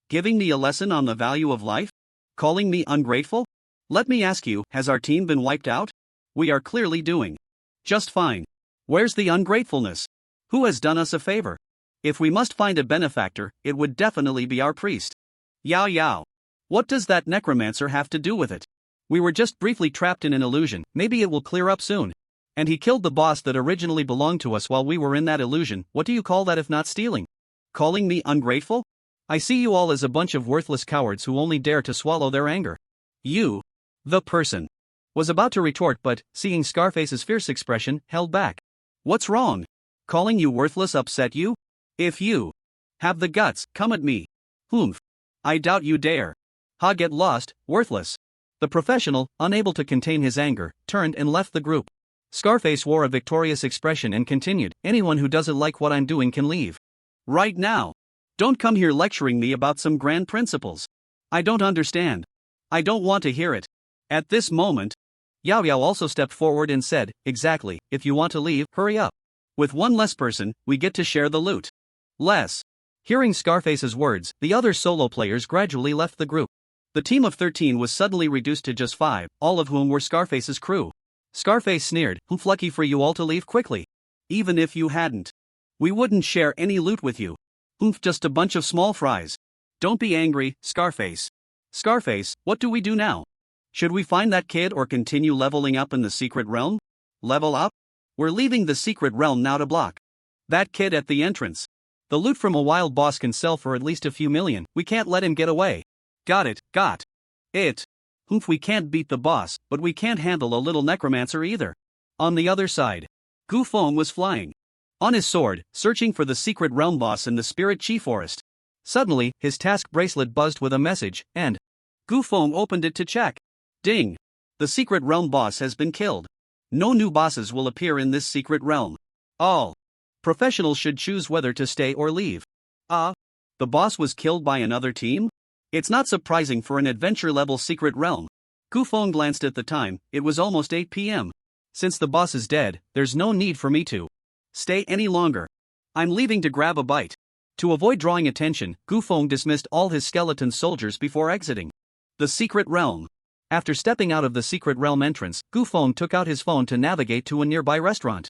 Giving me a lesson on the value of life? Calling me ungrateful? Let me ask you, has our team been wiped out? We are clearly doing just fine. Where's the ungratefulness? Who has done us a favor? If we must find a benefactor, it would definitely be our priest. Yao Yao. What does that necromancer have to do with it? We were just briefly trapped in an illusion, maybe it will clear up soon. And he killed the boss that originally belonged to us while we were in that illusion. What do you call that if not stealing? Calling me ungrateful? I see you all as a bunch of worthless cowards who only dare to swallow their anger." You, the person, was about to retort but, seeing Scarface's fierce expression, held back. "What's wrong? Calling you worthless upset you? If you have the guts, come at me. Humph. I doubt you dare. Ha, get lost, worthless." The professional, unable to contain his anger, turned and left the group. Scarface wore a victorious expression and continued, "Anyone who doesn't like what I'm doing can leave. Right now. Don't come here lecturing me about some grand principles. I don't understand. I don't want to hear it." At this moment, Yao Yao also stepped forward and said, "Exactly, if you want to leave, hurry up. With one less person, we get to share the loot." Less. Hearing Scarface's words, the other solo players gradually left the group. The team of 13 was suddenly reduced to just 5, all of whom were Scarface's crew. Scarface sneered, "Humph, lucky for you all to leave quickly. Even if you hadn't, we wouldn't share any loot with you. Humph, just a bunch of small fries. Don't be angry, Scarface." "Scarface, what do we do now? Should we find that kid or continue leveling up in the secret realm?" "Level up? We're leaving the secret realm now to block that kid at the entrance. The loot from a wild boss can sell for at least a few million, we can't let him get away." Got it. Humph, we can't beat the boss, but we can't handle a little necromancer either. On the other side, Gu Feng was flying on his sword, searching for the secret realm boss in the Spirit Chi Forest. Suddenly, his task bracelet buzzed with a message, and Gu Feng opened it to check. Ding! The secret realm boss has been killed. No new bosses will appear in this secret realm. All professionals should choose whether to stay or leave. The boss was killed by another team? It's not surprising for an adventure-level secret realm. Gu Feng glanced at the time, it was almost 8 p.m. Since the boss is dead, there's no need for me to stay any longer. I'm leaving to grab a bite. To avoid drawing attention, Gu Feng dismissed all his skeleton soldiers before exiting the secret realm. After stepping out of the secret realm entrance, Gu Feng took out his phone to navigate to a nearby restaurant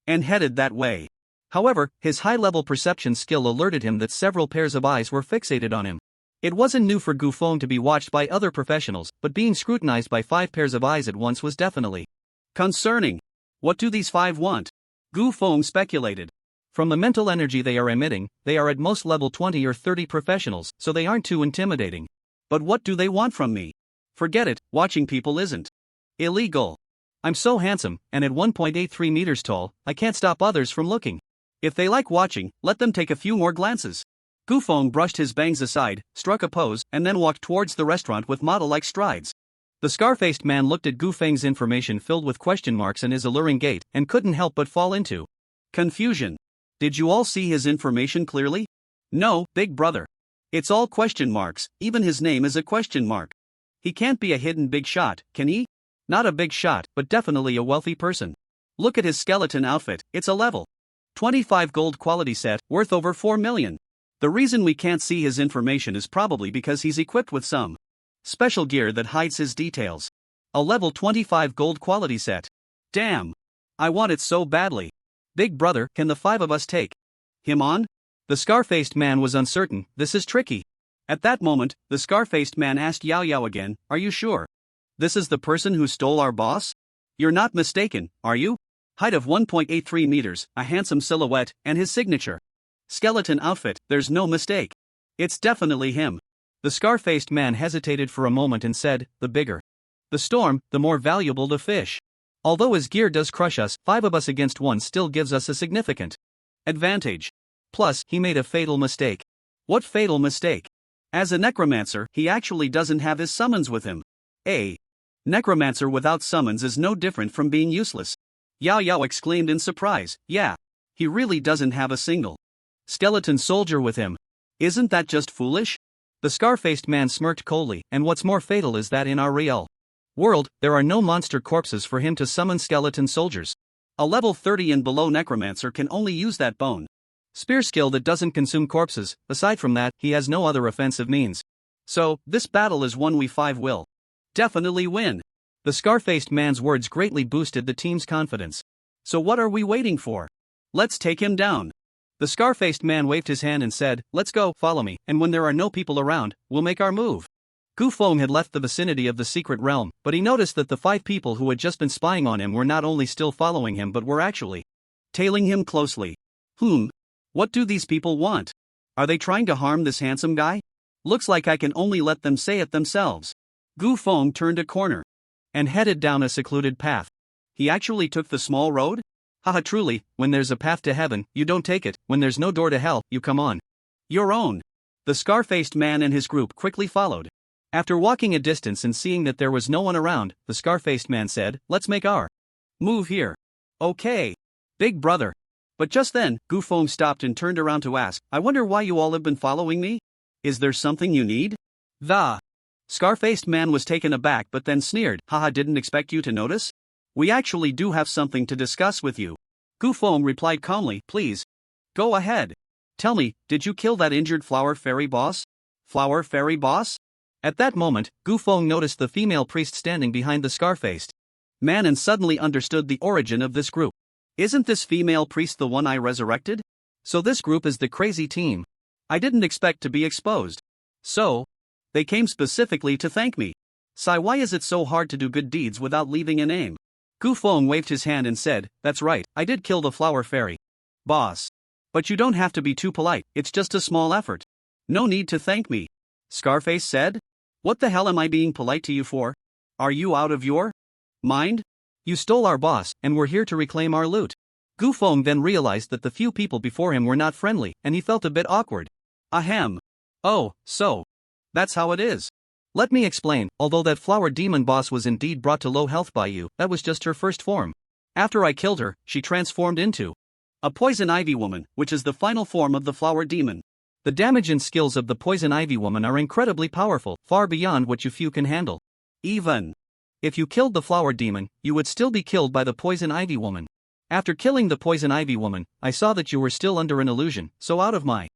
and headed that way. However, his high-level perception skill alerted him that several pairs of eyes were fixated on him. It wasn't new for Gu Feng to be watched by other professionals, but being scrutinized by 5 pairs of eyes at once was definitely concerning. What do these 5 want? Gu Feng speculated. From the mental energy they are emitting, they are at most level 20 or 30 professionals, so they aren't too intimidating. But what do they want from me? Forget it, watching people isn't illegal. I'm so handsome, and at 1.83 meters tall, I can't stop others from looking. If they like watching, let them take a few more glances. Gu Feng brushed his bangs aside, struck a pose, and then walked towards the restaurant with model-like strides. The scar-faced man looked at Gu Feng's information filled with question marks and his alluring gait, and couldn't help but fall into confusion. Did you all see his information clearly? No, big brother. It's all question marks, even his name is a question mark. He can't be a hidden big shot, can he? Not a big shot, but definitely a wealthy person. Look at his skeleton outfit, it's a level 25 gold quality set, worth over 4 million. The reason we can't see his information is probably because he's equipped with some special gear that hides his details. A level 25 gold quality set. Damn! I want it so badly. Big brother, can the 5 of us take him on? The scar-faced man was uncertain, this is tricky. At that moment, the scar-faced man asked Yao Yao again, are you sure? This is the person who stole our boss? You're not mistaken, are you? Height of 1.83 meters, a handsome silhouette, and his signature skeleton outfit, there's no mistake. It's definitely him. The scar-faced man hesitated for a moment and said, the bigger the storm, the more valuable the fish. Although his gear does crush us, 5 of us against 1 still gives us a significant advantage. Plus, he made a fatal mistake. What fatal mistake? As a necromancer, he actually doesn't have his summons with him. A necromancer without summons is no different from being useless. Yao Yao exclaimed in surprise, yeah. He really doesn't have a single skeleton soldier with him. Isn't that just foolish? The scar-faced man smirked coldly, and what's more fatal is that in our real world, there are no monster corpses for him to summon skeleton soldiers. A level 30 and below necromancer can only use that bone spear skill that doesn't consume corpses. Aside from that, he has no other offensive means. So, this battle is one we five will definitely win. The scar-faced man's words greatly boosted the team's confidence. So what are we waiting for? Let's take him down. The scar-faced man waved his hand and said, let's go, follow me, and when there are no people around, we'll make our move. Gu Feng had left the vicinity of the secret realm, but he noticed that the 5 people who had just been spying on him were not only still following him but were actually tailing him closely. What do these people want? Are they trying to harm this handsome guy? Looks like I can only let them say it themselves. Gu Feng turned a corner and headed down a secluded path. He actually took the small road? Haha, truly, when there's a path to heaven, you don't take it, when there's no door to hell, you come on your own. The scar-faced man and his group quickly followed. After walking a distance and seeing that there was no one around, the scar-faced man said, let's make our move here. Okay, big brother. But just then, Gu Feng stopped and turned around to ask, I wonder why you all have been following me? Is there something you need? The scar-faced man was taken aback but then sneered, haha, didn't expect you to notice? We actually do have something to discuss with you. Gu Feng replied calmly, please. Go ahead. Tell me, did you kill that injured flower fairy boss? Flower fairy boss? At that moment, Gu Feng noticed the female priest standing behind the scar-faced man and suddenly understood the origin of this group. Isn't this female priest the one I resurrected? So this group is the crazy team. I didn't expect to be exposed. So, they came specifically to thank me. Sai, why is it so hard to do good deeds without leaving a name? Gu Feng waved his hand and said, that's right, I did kill the flower fairy boss. But you don't have to be too polite, it's just a small effort. No need to thank me. Scarface said. What the hell am I being polite to you for? Are you out of your mind? You stole our boss, and we're here to reclaim our loot. Gu Feng then realized that the few people before him were not friendly, and he felt a bit awkward. Ahem. Oh, so that's how it is. Let me explain, although that flower demon boss was indeed brought to low health by you, that was just her first form. After I killed her, she transformed into a poison ivy woman, which is the final form of the flower demon. The damage and skills of the poison ivy woman are incredibly powerful, far beyond what you few can handle. Even if you killed the flower demon, you would still be killed by the poison ivy woman. After killing the poison ivy woman, I saw that you were still under an illusion, so out of my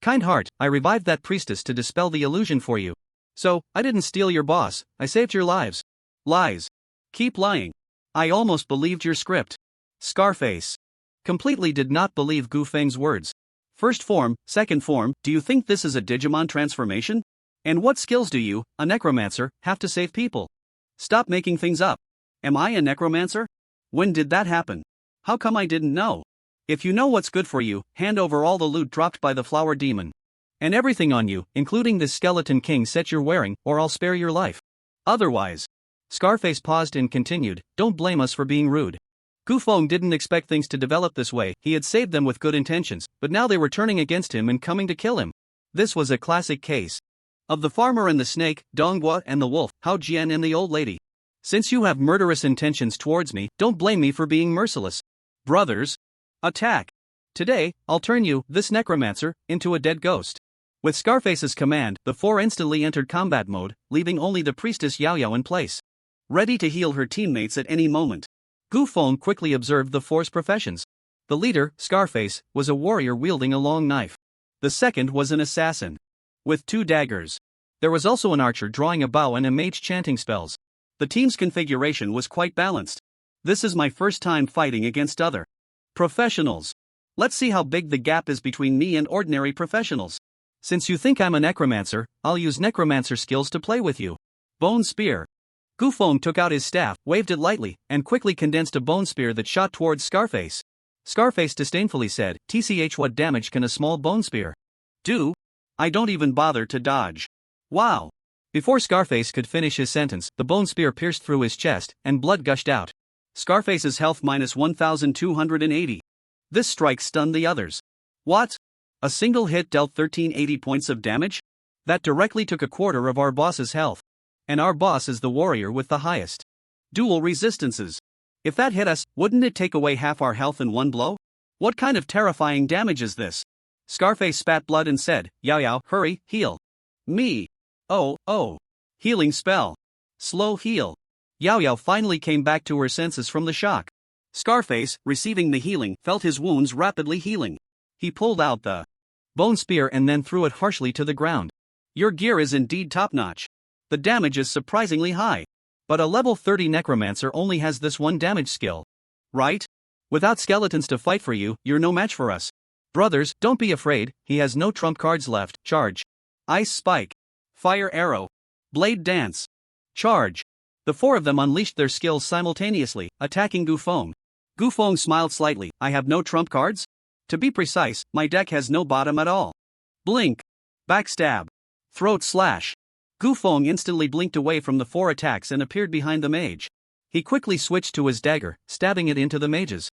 kind heart, I revived that priestess to dispel the illusion for you. So, I didn't steal your boss, I saved your lives. Lies. Keep lying. I almost believed your script. Scarface completely did not believe Gu Feng's words. First form, second form, do you think this is a Digimon transformation? And what skills do you, a necromancer, have to save people? Stop making things up. Am I a necromancer? When did that happen? How come I didn't know? If you know what's good for you, hand over all the loot dropped by the flower demon. And everything on you, including this skeleton king set you're wearing, or I'll spare your life. Otherwise. Scarface paused and continued, don't blame us for being rude. Gu Feng didn't expect things to develop this way, he had saved them with good intentions, but now they were turning against him and coming to kill him. This was a classic case of the farmer and the snake, Donghua and the wolf, Hao Jian and the old lady. Since you have murderous intentions towards me, don't blame me for being merciless. Brothers, attack! Today, I'll turn you, this necromancer, into a dead ghost. With Scarface's command, the four instantly entered combat mode, leaving only the priestess Yao Yao in place, ready to heal her teammates at any moment. Gu Feng quickly observed the four's professions. The leader, Scarface, was a warrior wielding a long knife. The second was an assassin with 2 daggers. There was also an archer drawing a bow and a mage chanting spells. The team's configuration was quite balanced. This is my first time fighting against other professionals. Let's see how big the gap is between me and ordinary professionals. Since you think I'm a necromancer, I'll use necromancer skills to play with you. Bone Spear. Gu Feng took out his staff, waved it lightly, and quickly condensed a bone spear that shot towards Scarface. Scarface disdainfully said, "TCH, what damage can a small bone spear do? I don't even bother to dodge." Wow! Before Scarface could finish his sentence, the bone spear pierced through his chest, and blood gushed out. Scarface's health minus 1280. This strike stunned the others. What? A single hit dealt 1380 points of damage? That directly took a quarter of our boss's health. And our boss is the warrior with the highest dual resistances. If that hit us, wouldn't it take away half our health in one blow? What kind of terrifying damage is this? Scarface spat blood and said, Yao Yao, hurry, heal. Me. Oh. Healing spell. Slow heal. Yao Yao finally came back to her senses from the shock. Scarface, receiving the healing, felt his wounds rapidly healing. He pulled out the bone spear and then threw it harshly to the ground. Your gear is indeed top-notch. The damage is surprisingly high. But a level 30 necromancer only has this one damage skill. Right? Without skeletons to fight for you, you're no match for us. Brothers, don't be afraid, he has no trump cards left. Charge. Ice spike. Fire arrow. Blade dance. Charge. The four of them unleashed their skills simultaneously, attacking Gufeng. Gufeng smiled slightly. I have no trump cards? To be precise, my deck has no bottom at all. Blink. Backstab. Throat slash. Gufeng instantly blinked away from the four attacks and appeared behind the mage. He quickly switched to his dagger, stabbing it into the mage's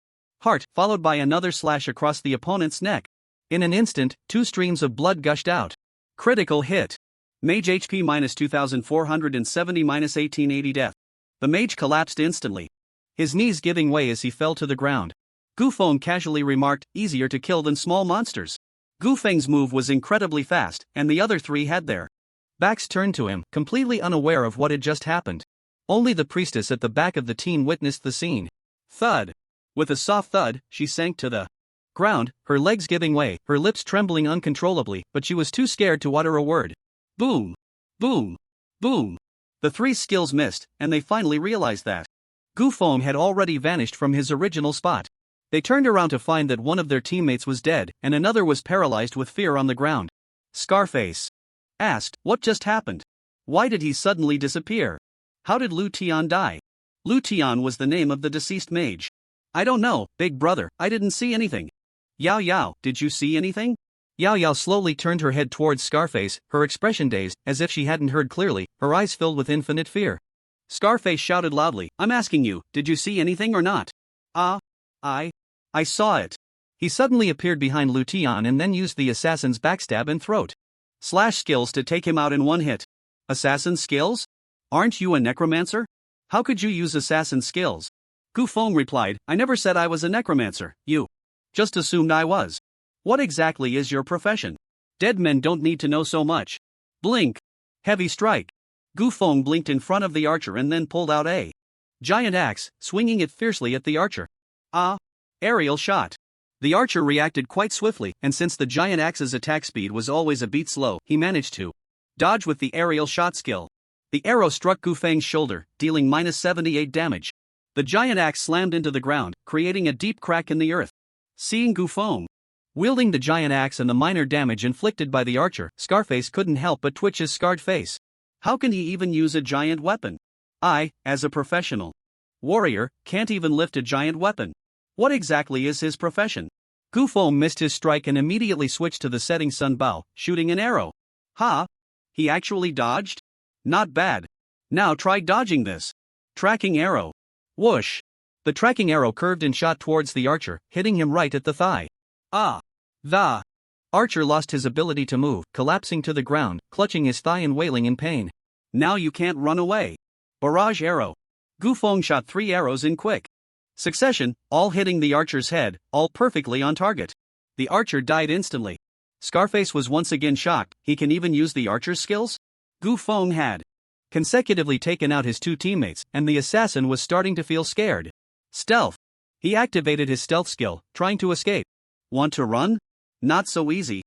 heart, followed by another slash across the opponent's neck. In an instant, 2 streams of blood gushed out. Critical hit. Mage HP -2470 -1880 death. The mage collapsed instantly, his knees giving way as he fell to the ground. Gufeng casually remarked, easier to kill than small monsters. Gufeng's move was incredibly fast, and the other three had their backs turned to him, completely unaware of what had just happened. Only the priestess at the back of the team witnessed the scene. Thud. With a soft thud, she sank to the ground, her legs giving way, her lips trembling uncontrollably, but she was too scared to utter a word. Boom. Boom. Boom. The three skills missed, and they finally realized that Gufeng had already vanished from his original spot. They turned around to find that one of their teammates was dead, and another was paralyzed with fear on the ground. Scarface asked, what just happened? Why did he suddenly disappear? How did Lu Tian die? Lu Tian was the name of the deceased mage. I don't know, big brother, I didn't see anything. Yao Yao, did you see anything? Yao Yao slowly turned her head towards Scarface, her expression dazed, as if she hadn't heard clearly, her eyes filled with infinite fear. Scarface shouted loudly, I'm asking you, did you see anything or not? I saw it. He suddenly appeared behind Lu Tian and then used the assassin's backstab and throat slash skills to take him out in one hit. Assassin skills? Aren't you a necromancer? How could you use assassin skills? Gufeng replied, I never said I was a necromancer, you just assumed I was. What exactly is your profession? Dead men don't need to know so much. Blink. Heavy strike. Gufeng blinked in front of the archer and then pulled out a giant axe, swinging it fiercely at the archer. Aerial shot. The archer reacted quite swiftly, and since the giant axe's attack speed was always a beat slow, he managed to dodge with the aerial shot skill. The arrow struck Gufeng's shoulder, dealing -78 damage. The giant axe slammed into the ground, creating a deep crack in the earth. Seeing Gufeng wielding the giant axe and the minor damage inflicted by the archer, Scarface couldn't help but twitch his scarred face. How can he even use a giant weapon? I, as a professional warrior, can't even lift a giant weapon. What exactly is his profession? Gufeng missed his strike and immediately switched to the setting sun bow, shooting an arrow. Ha! He actually dodged? Not bad. Now try dodging this. Tracking arrow. Whoosh! The tracking arrow curved and shot towards the archer, hitting him right at the thigh. The archer lost his ability to move, collapsing to the ground, clutching his thigh and wailing in pain. Now you can't run away. Barrage arrow. Gufeng shot 3 arrows in quick succession, all hitting the archer's head, all perfectly on target. The archer died instantly. Scarface was once again shocked. He can even use the archer's skills? Gufeng had consecutively taken out his 2 teammates, and the assassin was starting to feel scared. Stealth. He activated his stealth skill, trying to escape. Want to run? Not so easy.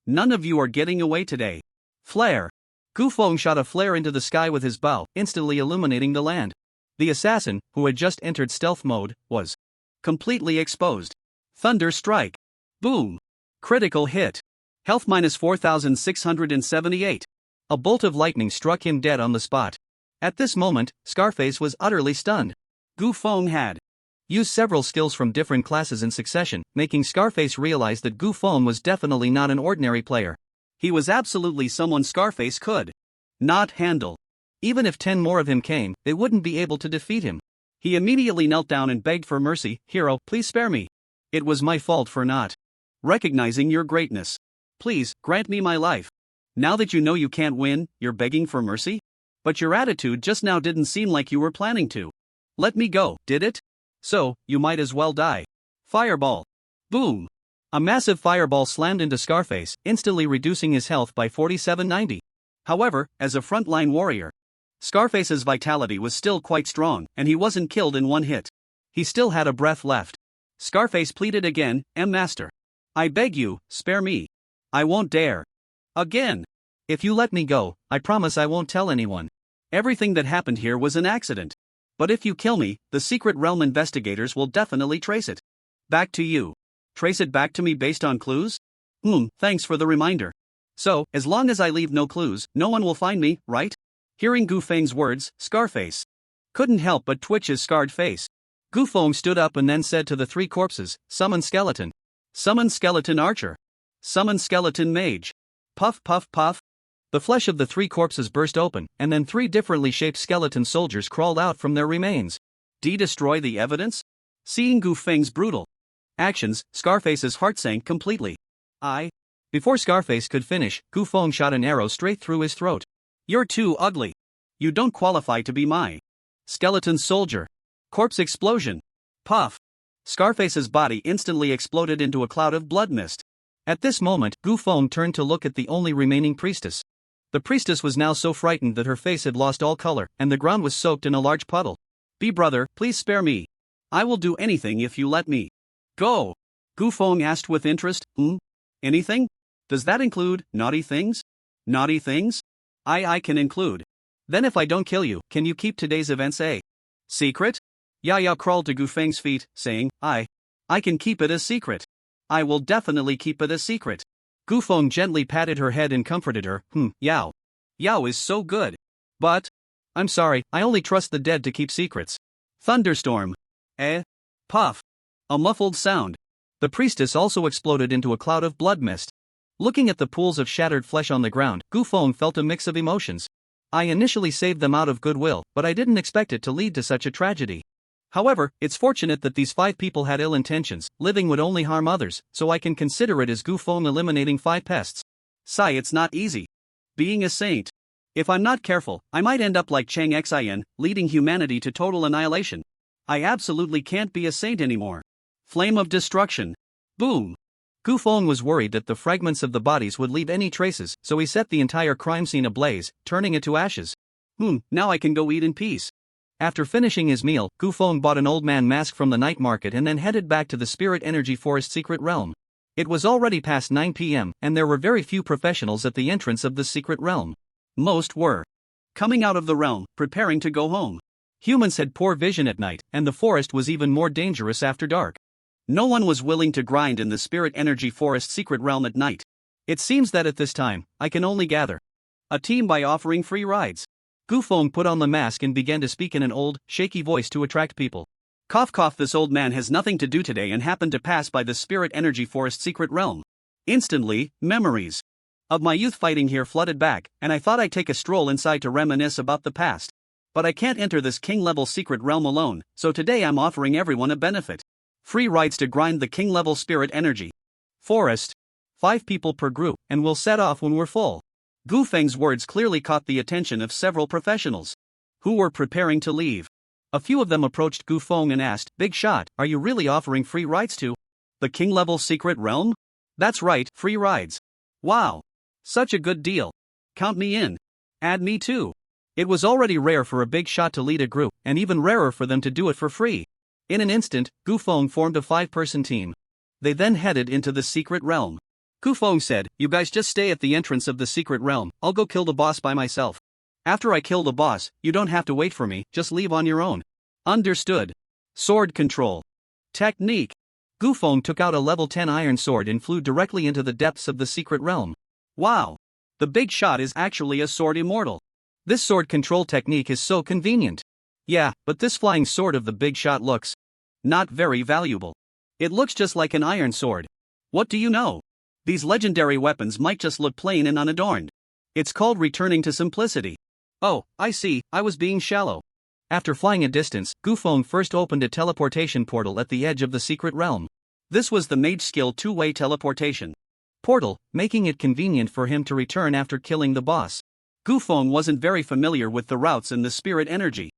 None of you are getting away today. Flare. Gufeng shot a flare into the sky with his bow, instantly illuminating the land. The assassin, who had just entered stealth mode, was completely exposed. Thunder strike. Boom. Critical hit. Health -4678. A bolt of lightning struck him dead on the spot. At this moment, Scarface was utterly stunned. Gufeng had used several skills from different classes in succession, making Scarface realize that Gufeng was definitely not an ordinary player. He was absolutely someone Scarface could not handle. Even if 10 more of him came, they wouldn't be able to defeat him. He immediately knelt down and begged for mercy. Hero, please spare me. It was my fault for not recognizing your greatness. Please, grant me my life. Now that you know you can't win, you're begging for mercy? But your attitude just now didn't seem like you were planning to. Let me go, did it? So, you might as well die. Fireball. Boom. A massive fireball slammed into Scarface, instantly reducing his health by 4790. However, as a frontline warrior, Scarface's vitality was still quite strong, and he wasn't killed in one hit. He still had a breath left. Scarface pleaded again, Master. I beg you, spare me. I won't dare. Again. If you let me go, I promise I won't tell anyone. Everything that happened here was an accident. But if you kill me, the Secret Realm investigators will definitely trace it back to you. Trace it back to me based on clues? Thanks for the reminder. So, as long as I leave no clues, no one will find me, right? Hearing Gu Feng's words, Scarface couldn't help but twitch his scarred face. Gu Feng stood up and then said to the three corpses, Summon skeleton. Summon skeleton archer. Summon skeleton mage. Puff puff puff. The flesh of the three corpses burst open, and then three differently shaped skeleton soldiers crawled out from their remains. Destroy the evidence? Seeing Gu Feng's brutal actions, Scarface's heart sank completely. Before Scarface could finish, Gu Feng shot an arrow straight through his throat. You're too ugly. You don't qualify to be my skeleton soldier. Corpse explosion. Puff. Scarface's body instantly exploded into a cloud of blood mist. At this moment, Gu Feng turned to look at the only remaining priestess. The priestess was now so frightened that her face had lost all color, and the ground was soaked in a large puddle. Brother, please spare me. I will do anything if you let me go. Gu Feng asked with interest. Anything? Does that include naughty things? Naughty things? I can include. Then if I don't kill you, can you keep today's events a secret? Yaya crawled to Gu Feng's feet, saying, I can keep it a secret. I will definitely keep it a secret. Gu Feng gently patted her head and comforted her. Yao. Yao is so good. But I'm sorry, I only trust the dead to keep secrets. Thunderstorm. Puff. A muffled sound. The priestess also exploded into a cloud of blood mist. Looking at the pools of shattered flesh on the ground, Gu Feng felt a mix of emotions. I initially saved them out of goodwill, but I didn't expect it to lead to such a tragedy. However, it's fortunate that these 5 people had ill intentions. Living would only harm others, so I can consider it as Gu Feng eliminating 5 pests. Sigh, it's not easy being a saint. If I'm not careful, I might end up like Chang Xin, leading humanity to total annihilation. I absolutely can't be a saint anymore. Flame of destruction. Boom. Gu Feng was worried that the fragments of the bodies would leave any traces, so he set the entire crime scene ablaze, turning it to ashes. Now I can go eat in peace. After finishing his meal, Gu Feng bought an old man mask from the night market and then headed back to the Spirit Energy Forest secret realm. It was already past 9 p.m., and there were very few professionals at the entrance of the secret realm. Most were coming out of the realm, preparing to go home. Humans had poor vision at night, and the forest was even more dangerous after dark. No one was willing to grind in the Spirit Energy Forest secret realm at night. It seems that at this time, I can only gather a team by offering free rides. Gu Feng put on the mask and began to speak in an old, shaky voice to attract people. Cough cough, this old man has nothing to do today and happened to pass by the Spirit Energy Forest secret realm. Instantly, memories of my youth fighting here flooded back, and I thought I'd take a stroll inside to reminisce about the past. But I can't enter this king-level secret realm alone, so today I'm offering everyone a benefit. Free rides to grind the king-level Spirit Energy Forest. 5 people per group, and we'll set off when we're full. Gu Feng's words clearly caught the attention of several professionals who were preparing to leave. A few of them approached Gu Feng and asked, Big Shot, are you really offering free rides to the king-level secret realm? That's right, free rides. Wow. Such a good deal. Count me in. Add me too. It was already rare for a big shot to lead a group, and even rarer for them to do it for free. In an instant, Gu Feng formed a 5-person team. They then headed into the secret realm. Gu Feng said, You guys just stay at the entrance of the secret realm, I'll go kill the boss by myself. After I kill the boss, you don't have to wait for me, just leave on your own. Understood. Sword control. Technique. Gu Feng took out a level 10 iron sword and flew directly into the depths of the secret realm. Wow. The big shot is actually a sword immortal. This sword control technique is so convenient. Yeah, but this flying sword of the big shot looks not very valuable. It looks just like an iron sword. What do you know? These legendary weapons might just look plain and unadorned. It's called returning to simplicity. Oh, I see, I was being shallow. After flying a distance, Gu Feng first opened a teleportation portal at the edge of the secret realm. This was the mage skill 2-way teleportation. portal, making it convenient for him to return after killing the boss. Gufeng wasn't very familiar with the routes in the spirit energy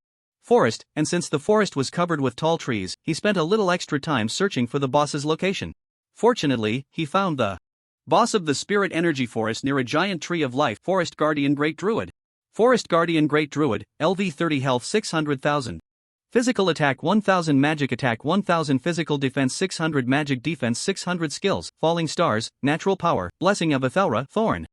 forest, and since the forest was covered with tall trees, he spent a little extra time searching for the boss's location. Fortunately, he found the boss of the spirit energy forest near a giant tree of life. Forest Guardian Great Druid. Forest Guardian Great Druid, LV 30 health 600,000. Physical attack 1000, magic attack 1000, physical defense 600, magic defense 600, skills, falling stars, natural power, blessing of Ethelra, thorn.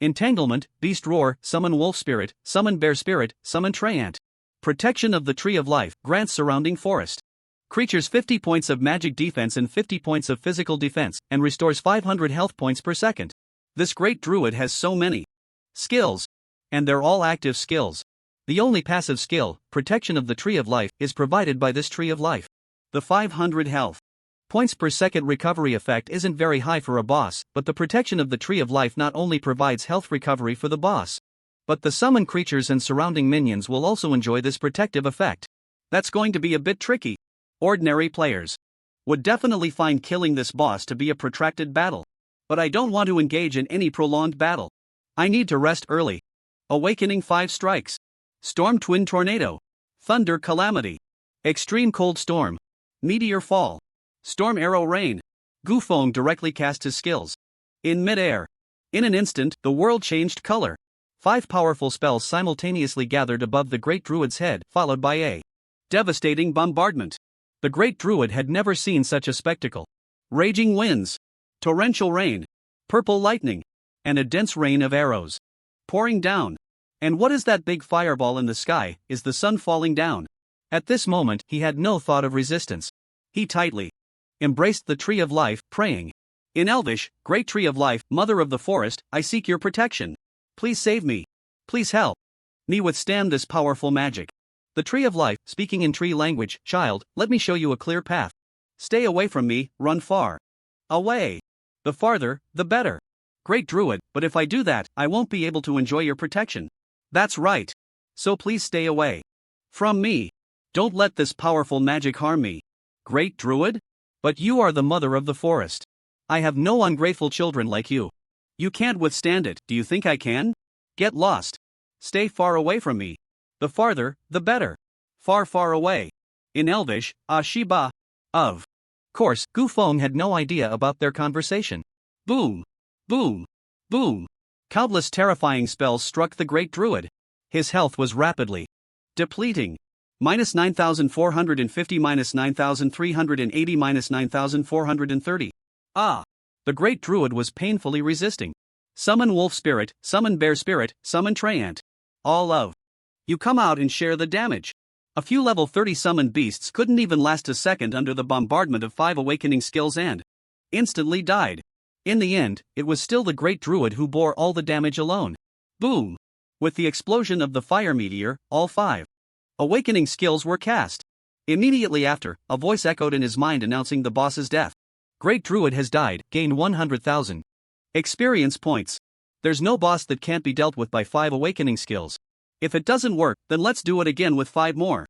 Entanglement, beast roar, summon wolf spirit, summon bear spirit, summon treant. Protection of the tree of life, grants surrounding forest creatures 50 points of magic defense and 50 points of physical defense, and restores 500 health points per second. This great druid has so many skills, and they're all active skills. The only passive skill, protection of the tree of life, is provided by this tree of life. The 500 health points per second recovery effect isn't very high for a boss, but the protection of the tree of life not only provides health recovery for the boss, but the summoned creatures and surrounding minions will also enjoy this protective effect. That's going to be a bit tricky. Ordinary players would definitely find killing this boss to be a protracted battle. But I don't want to engage in any prolonged battle. I need to rest early. Awakening 5 strikes. Storm Twin Tornado. Thunder Calamity. Extreme Cold Storm. Meteor Fall. Storm Arrow Rain. Gufeng directly cast his skills in midair. In an instant, the world changed color. 5 powerful spells simultaneously gathered above the great druid's head, followed by a devastating bombardment. The great druid had never seen such a spectacle. Raging winds, torrential rain, purple lightning, and a dense rain of arrows pouring down. And what is that big fireball in the sky? Is the sun falling down? At this moment, he had no thought of resistance. He tightly embraced the tree of life, praying in Elvish, "Great tree of life, mother of the forest, I seek your protection. Please save me. Please help me withstand this powerful magic." The tree of life, speaking in tree language, "Child, let me show you a clear path. Stay away from me, run far away. The farther, the better. Great druid, but if I do that, I won't be able to enjoy your protection." "That's right. So please stay away from me. Don't let this powerful magic harm me." "Great druid? But you are the mother of the forest. I have no ungrateful children like you. You can't withstand it. Do you think I can? Get lost. Stay far away from me. The farther, the better. Far, far away." In Elvish, Ashiba. Of course, Gufeng had no idea about their conversation. Boom, boom, boom. Countless terrifying spells struck the great druid. His health was rapidly depleting. Minus 9,450, minus 9,380, minus 9,430. Ah! The great druid was painfully resisting. Summon wolf spirit, summon bear spirit, summon treant. All of you come out and share the damage. A few level 30 summoned beasts couldn't even last a second under the bombardment of 5 awakening skills and instantly died. In the end, it was still the great druid who bore all the damage alone. Boom! With the explosion of the fire meteor, all 5 awakening skills were cast. Immediately after, a voice echoed in his mind announcing the boss's death. Great druid has died, gain 100,000 experience points. There's no boss that can't be dealt with by 5 awakening skills. If it doesn't work, then let's do it again with 5 more.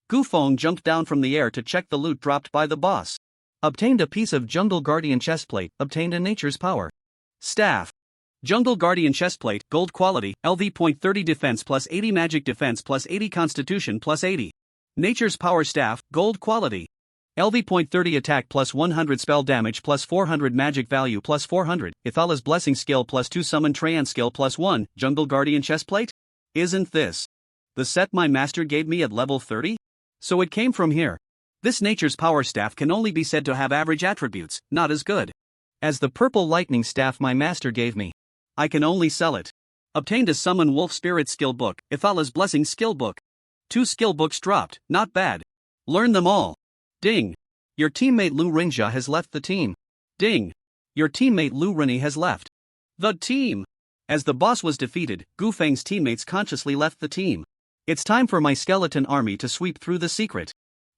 Gufeng jumped down from the air to check the loot dropped by the boss. Obtained a piece of Jungle Guardian chestplate, obtained a nature's power staff. Jungle Guardian chestplate, gold quality, LV.30 defense plus 80 magic defense plus 80 constitution plus 80. Nature's power staff, gold quality. LV.30 attack plus 100 spell damage plus 400 magic value plus 400, Ithala's blessing skill plus 2 summon Treant skill plus 1, Jungle Guardian chestplate? Isn't this the set my master gave me at level 30? So it came from here. This nature's power staff can only be said to have average attributes, not as good as the purple lightning staff my master gave me. I can only sell it. Obtained a summon wolf spirit skill book, Ithala's blessing skill book. 2 skill books dropped, not bad. Learn them all. Ding. Your teammate Lu Ringjia has left the team. Ding. Your teammate Lu Rini has left the team. As the boss was defeated, Gufeng's teammates consciously left the team. It's time for my skeleton army to sweep through the secret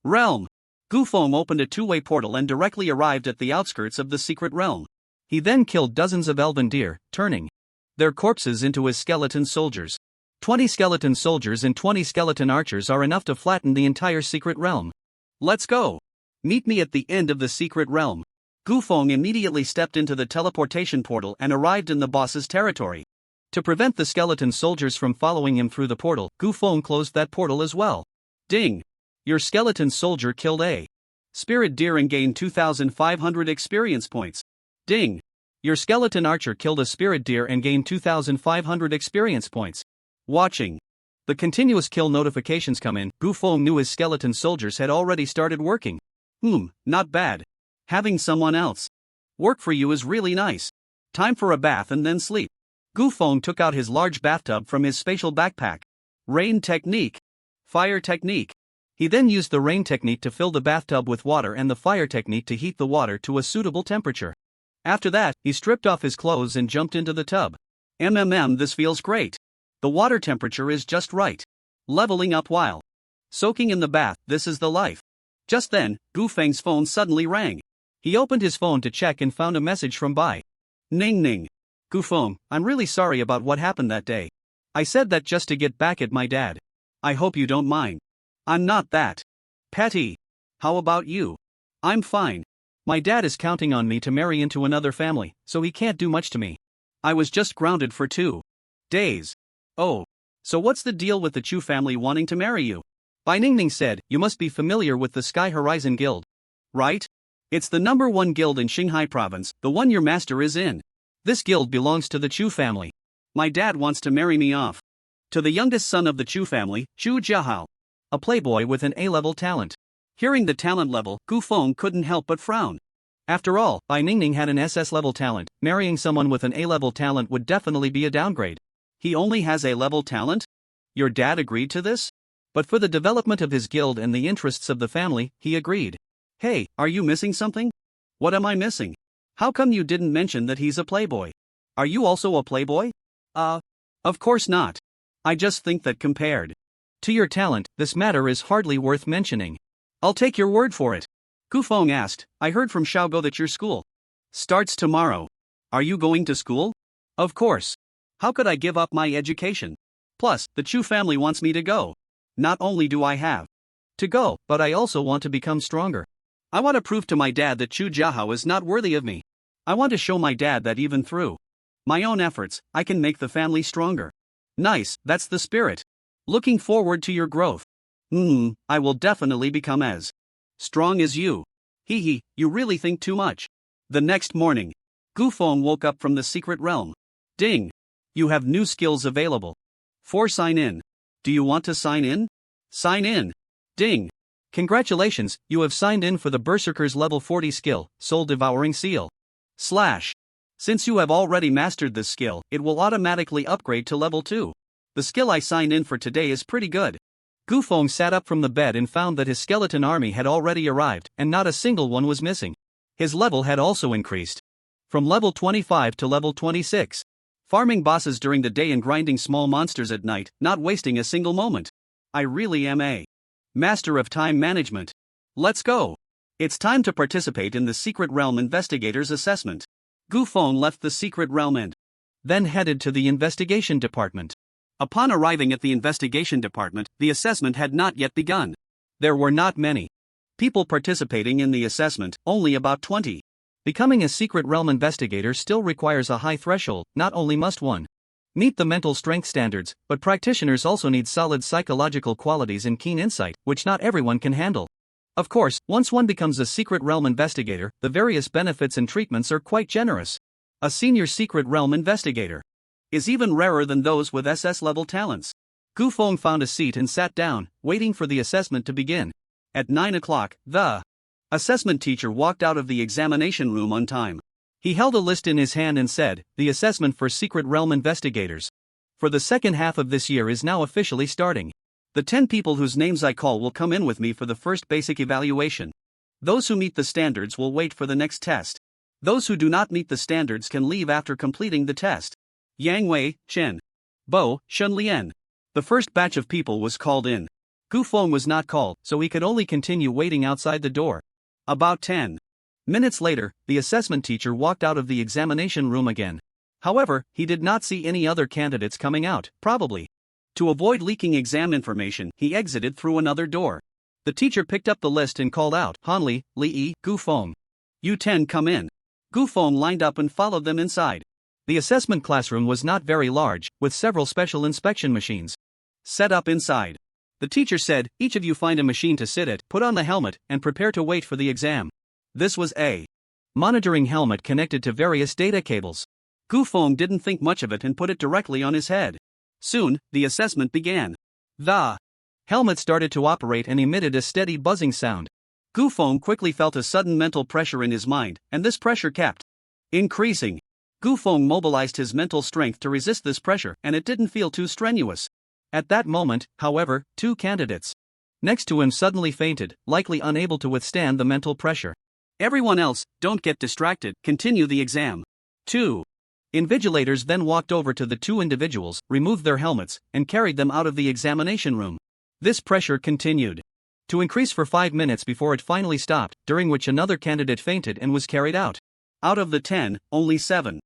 realm. Gufeng opened a 2-way portal and directly arrived at the outskirts of the secret realm. He then killed dozens of elven deer, turning their corpses into his skeleton soldiers. 20 skeleton soldiers and 20 skeleton archers are enough to flatten the entire secret realm. Let's go. Meet me at the end of the secret realm. Gu Feng immediately stepped into the teleportation portal and arrived in the boss's territory. To prevent the skeleton soldiers from following him through the portal, Gu Feng closed that portal as well. Ding! Your skeleton soldier killed a spirit deer and gained 2,500 experience points. Ding! Your skeleton archer killed a spirit deer and gained 2,500 experience points. Watching the continuous kill notifications come in, Gu Feng knew his skeleton soldiers had already started working. Not bad. Having someone else work for you is really nice. Time for a bath and then sleep. Gu Feng took out his large bathtub from his spatial backpack. Rain technique. Fire technique. He then used the rain technique to fill the bathtub with water and the fire technique to heat the water to a suitable temperature. After that, he stripped off his clothes and jumped into the tub. This feels great. The water temperature is just right. Leveling up while soaking in the bath, this is the life. Just then, Gu Feng's phone suddenly rang. He opened his phone to check and found a message from Bai. Ning Ning. Gu Feng, I'm really sorry about what happened that day. I said that just to get back at my dad. I hope you don't mind. I'm not that petty. How about you? I'm fine. My dad is counting on me to marry into another family, so he can't do much to me. I was just grounded for 2 days. Oh. So what's the deal with the Chu family wanting to marry you? Bai Ningning said, you must be familiar with the Sky Horizon Guild. Right? It's the #1 guild in Qinghai province, the one your master is in. This guild belongs to the Chu family. My dad wants to marry me off to the youngest son of the Chu family, Chu Jiahao, a playboy with an A-level talent. Hearing the talent level, Gu Feng couldn't help but frown. After all, Bai Ningning had an SS-level talent. Marrying someone with an A-level talent would definitely be a downgrade. He only has A-level talent? Your dad agreed to this? But for the development of his guild and the interests of the family, he agreed. Hey, are you missing something? What am I missing? How come you didn't mention that he's a playboy? Are you also a playboy? Of course not. I just think that compared to your talent, this matter is hardly worth mentioning. I'll take your word for it. Gu Feng asked, I heard from Xiaogo that your school starts tomorrow. Are you going to school? Of course. How could I give up my education? Plus, the Chu family wants me to go. Not only do I have to go, but I also want to become stronger. I want to prove to my dad that Chu Jiahao is not worthy of me. I want to show my dad that even through my own efforts, I can make the family stronger. Nice, that's the spirit. Looking forward to your growth. I will definitely become as strong as you. Hee, you really think too much. The next morning, Gu Feng woke up from the secret realm. Ding! You have new skills available. For sign in. Do you want to sign in? Sign in. Ding! Congratulations, you have signed in for the Berserker's level 40 skill, Soul Devouring Seal. / Since you have already mastered this skill, it will automatically upgrade to level 2. The skill I signed in for today is pretty good. Gu Feng sat up from the bed and found that his skeleton army had already arrived, and not a single one was missing. His level had also increased from level 25 to level 26. Farming bosses during the day and grinding small monsters at night, not wasting a single moment. I really am a master of time management. Let's go. It's time to participate in the Secret Realm Investigator's assessment. Gu Feng left the Secret Realm and then headed to the investigation department. Upon arriving at the investigation department, the assessment had not yet begun. There were not many people participating in the assessment, only about 20. Becoming a Secret Realm Investigator still requires a high threshold. Not only must one meet the mental strength standards, but practitioners also need solid psychological qualities and keen insight, which not everyone can handle. Of course, once one becomes a Secret Realm Investigator, the various benefits and treatments are quite generous. A senior Secret Realm Investigator is even rarer than those with SS-level talents. Gu Feng found a seat and sat down, waiting for the assessment to begin. At 9 o'clock, the assessment teacher walked out of the examination room on time. He held a list in his hand and said, the assessment for Secret Realm Investigators for the second half of this year is now officially starting. The 10 people whose names I call will come in with me for the first basic evaluation. Those who meet the standards will wait for the next test. Those who do not meet the standards can leave after completing the test. Yang Wei, Chen Bo, Shun Lian. The first batch of people was called in. Gu Feng was not called, so he could only continue waiting outside the door. About 10 minutes later, the assessment teacher walked out of the examination room again. However, he did not see any other candidates coming out, probably to avoid leaking exam information, he exited through another door. The teacher picked up the list and called out, Hanli, Li, Gu Feng. You 10 come in. Gu Feng lined up and followed them inside. The assessment classroom was not very large, with several special inspection machines set up inside. The teacher said, each of you find a machine to sit at, put on the helmet, and prepare to wait for the exam. This was a monitoring helmet connected to various data cables. Gu Feng didn't think much of it and put it directly on his head. Soon, the assessment began. The helmet started to operate and emitted a steady buzzing sound. Gu Feng quickly felt a sudden mental pressure in his mind, and this pressure kept increasing. Gu Feng mobilized his mental strength to resist this pressure, and it didn't feel too strenuous. At that moment, however, 2 candidates next to him suddenly fainted, likely unable to withstand the mental pressure. Everyone else, don't get distracted, continue the exam. 2 invigilators then walked over to the 2 individuals, removed their helmets, and carried them out of the examination room. This pressure continued to increase for 5 minutes before it finally stopped, during which another candidate fainted and was carried out. Out of the 10, only 7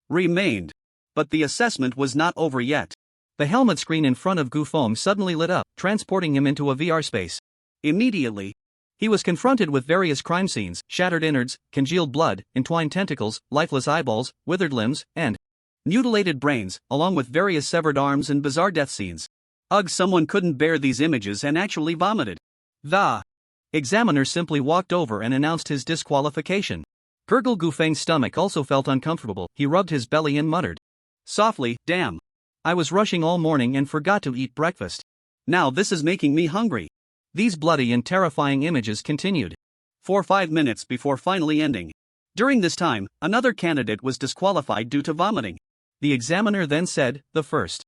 remained. But the assessment was not over yet. The helmet screen in front of Gu Feng suddenly lit up, transporting him into a VR space. Immediately, he was confronted with various crime scenes: shattered innards, congealed blood, entwined tentacles, lifeless eyeballs, withered limbs, and mutilated brains, along with various severed arms and bizarre death scenes. Ugh, someone couldn't bear these images and actually vomited. The examiner simply walked over and announced his disqualification. Gurgle Gu Feng's stomach also felt uncomfortable. He rubbed his belly and muttered softly, "Damn. I was rushing all morning and forgot to eat breakfast. Now this is making me hungry." These bloody and terrifying images continued for 5 minutes before finally ending. During this time, another candidate was disqualified due to vomiting. The examiner then said, "The first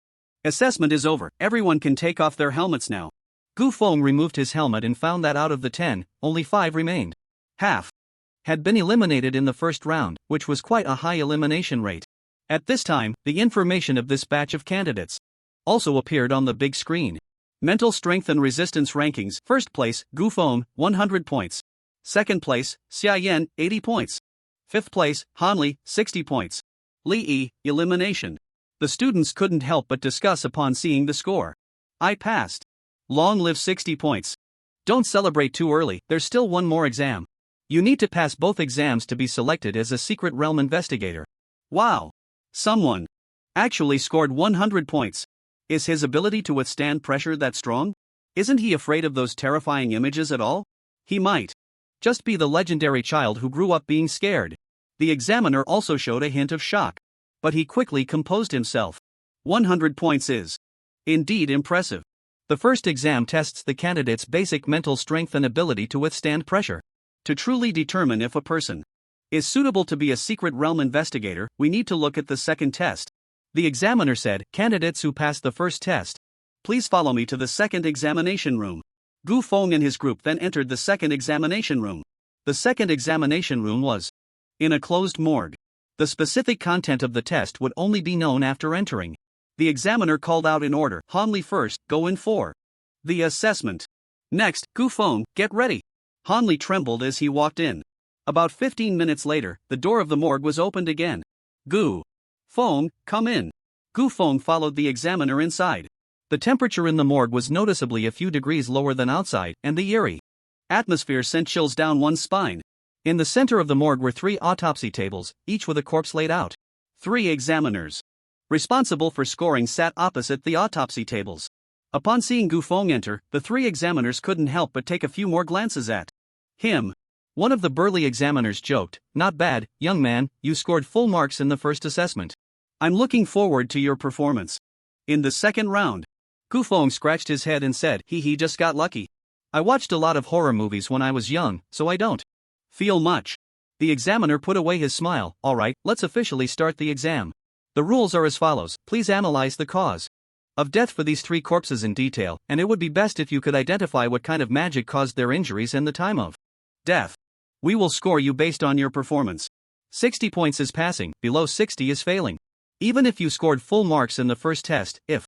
assessment is over, everyone can take off their helmets now." Gu Feng removed his helmet and found that out of the 10, only 5 remained. Half had been eliminated in the first round, which was quite a high elimination rate. At this time, the information of this batch of candidates also appeared on the big screen. Mental strength and resistance rankings: first place, Gu Feng, 100 points. Second place, Xia Yan, 80 points. Fifth place, Han Li, 60 points. Li Yi, elimination. The students couldn't help but discuss upon seeing the score. "I passed. Long live 60 points. Don't celebrate too early, there's still one more exam. You need to pass both exams to be selected as a secret realm investigator." Wow! Someone actually scored 100 points. Is his ability to withstand pressure that strong? Isn't he afraid of those terrifying images at all? He might just be the legendary child who grew up being scared. The examiner also showed a hint of shock, but he quickly composed himself. 100 points is indeed impressive. The first exam tests the candidate's basic mental strength and ability to withstand pressure. To truly determine if a person is suitable to be a secret realm investigator, we need to look at the second test. The examiner said, "Candidates who passed the first test, please follow me to the second examination room." Gu Feng and his group then entered the second examination room. The second examination room was in a closed morgue. The specific content of the test would only be known after entering. The examiner called out in order, "Han Li first, go in for the assessment. Next, Gu Feng, get ready." Han Li trembled as he walked in. About 15 minutes later, the door of the morgue was opened again. "Gu Feng, come in." Gu Feng followed the examiner inside. The temperature in the morgue was noticeably a few degrees lower than outside, and the eerie atmosphere sent chills down one's spine. In the center of the morgue were 3 autopsy tables, each with a corpse laid out. 3 examiners responsible for scoring sat opposite the autopsy tables. Upon seeing Gu Feng enter, the 3 examiners couldn't help but take a few more glances at him. One of the burly examiners joked, "Not bad, young man, you scored full marks in the first assessment. I'm looking forward to your performance in the second round." Gu Feng scratched his head and said, he just got lucky. I watched a lot of horror movies when I was young, so I don't feel much." The examiner put away his smile. "All right, let's officially start the exam. The rules are as follows: please analyze the cause of death for these 3 corpses in detail, and it would be best if you could identify what kind of magic caused their injuries and the time of death. We will score you based on your performance. 60 points is passing, below 60 is failing. Even if you scored full marks in the first test, if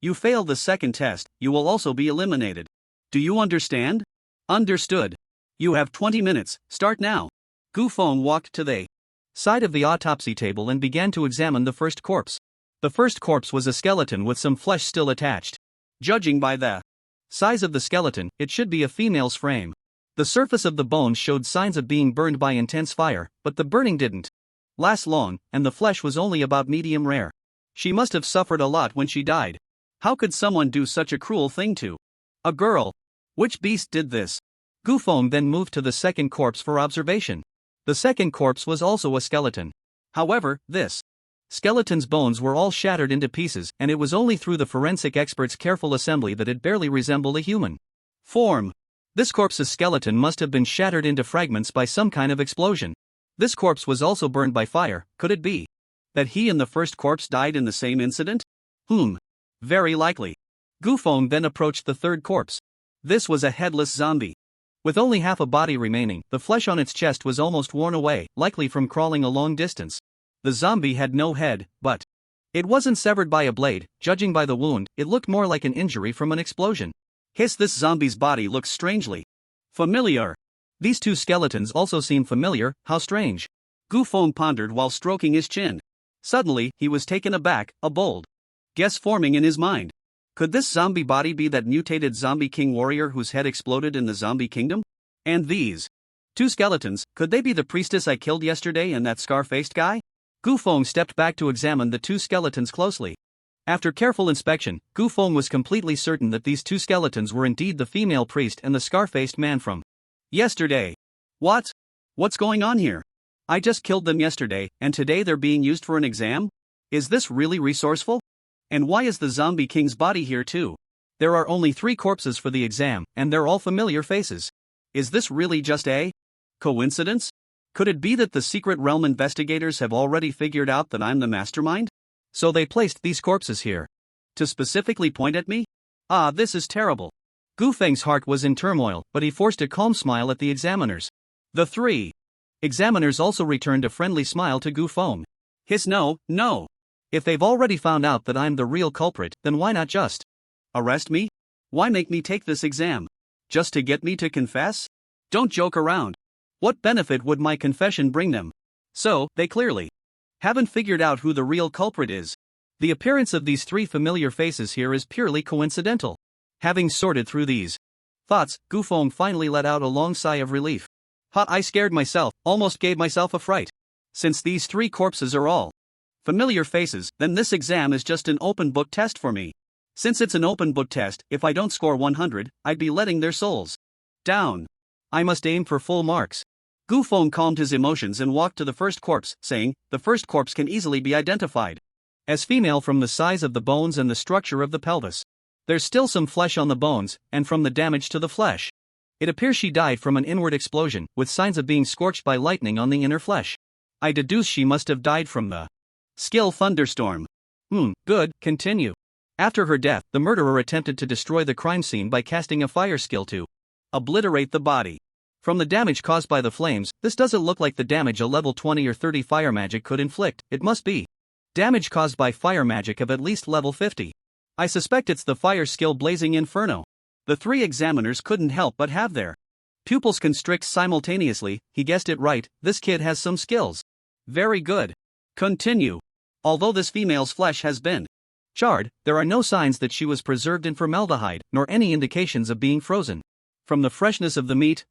you fail the second test, you will also be eliminated. Do you understand?" "Understood. You have 20 minutes, start now." Gu Feng walked to the side of the autopsy table and began to examine the first corpse. The first corpse was a skeleton with some flesh still attached. Judging by the size of the skeleton, it should be a female's frame. The surface of the bones showed signs of being burned by intense fire, but the burning didn't last long, and the flesh was only about medium rare. She must have suffered a lot when she died. How could someone do such a cruel thing to a girl? Which beast did this? Gufeng then moved to the second corpse for observation. The second corpse was also a skeleton. However, this skeleton's bones were all shattered into pieces, and it was only through the forensic expert's careful assembly that it barely resembled a human form. This corpse's skeleton must have been shattered into fragments by some kind of explosion. This corpse was also burned by fire. Could it be that he and the first corpse died in the same incident? Very likely. Gufeng then approached the third corpse. This was a headless zombie. With only half a body remaining, the flesh on its chest was almost worn away, likely from crawling a long distance. The zombie had no head, but it wasn't severed by a blade. Judging by the wound, it looked more like an injury from an explosion. This zombie's body looks strangely familiar. These two skeletons also seem familiar. How strange. Gufeng pondered while stroking his chin. Suddenly, he was taken aback, a bold guess forming in his mind. Could this zombie body be that mutated zombie king warrior whose head exploded in the zombie kingdom? And these two skeletons, could they be the priestess I killed yesterday and that scar-faced guy? Gufeng stepped back to examine the two skeletons closely. After careful inspection, Gufeng was completely certain that these two skeletons were indeed the female priest and the scar-faced man from yesterday. What? What's going on here? I just killed them yesterday, and today they're being used for an exam? Is this really resourceful? And why is the zombie king's body here too? There are only 3 corpses for the exam, and they're all familiar faces. Is this really just a coincidence? Could it be that the secret realm investigators have already figured out that I'm the mastermind? So they placed these corpses here to specifically point at me? This is terrible. Gufeng's heart was in turmoil, but he forced a calm smile at the examiners. The 3 examiners also returned a friendly smile to Gufeng. No. If they've already found out that I'm the real culprit, then why not just arrest me? Why make me take this exam? Just to get me to confess? Don't joke around. What benefit would my confession bring them? So, they clearly haven't figured out who the real culprit is. The appearance of these 3 familiar faces here is purely coincidental. Having sorted through these thoughts, Gufeng finally let out a long sigh of relief. I scared myself, almost gave myself a fright. Since these 3 corpses are all familiar faces, then this exam is just an open book test for me. Since it's an open book test, if I don't score 100, I'd be letting their souls down. I must aim for full marks. Gufeng calmed his emotions and walked to the first corpse, saying, the first corpse can easily be identified as female from the size of the bones and the structure of the pelvis. There's still some flesh on the bones, and from the damage to the flesh, it appears she died from an inward explosion, with signs of being scorched by lightning on the inner flesh. I deduce she must have died from the skill thunderstorm. Good, continue. After her death, the murderer attempted to destroy the crime scene by casting a fire skill to obliterate the body. From the damage caused by the flames, this doesn't look like the damage a level 20 or 30 fire magic could inflict. It must be damage caused by fire magic of at least level 50. I suspect it's the fire skill Blazing Inferno. The 3 examiners couldn't help but have their pupils constrict simultaneously. He guessed it right, this kid has some skills. Very good. Continue. Although this female's flesh has been charred, there are no signs that she was preserved in formaldehyde, nor any indications of being frozen. From the freshness of the meat,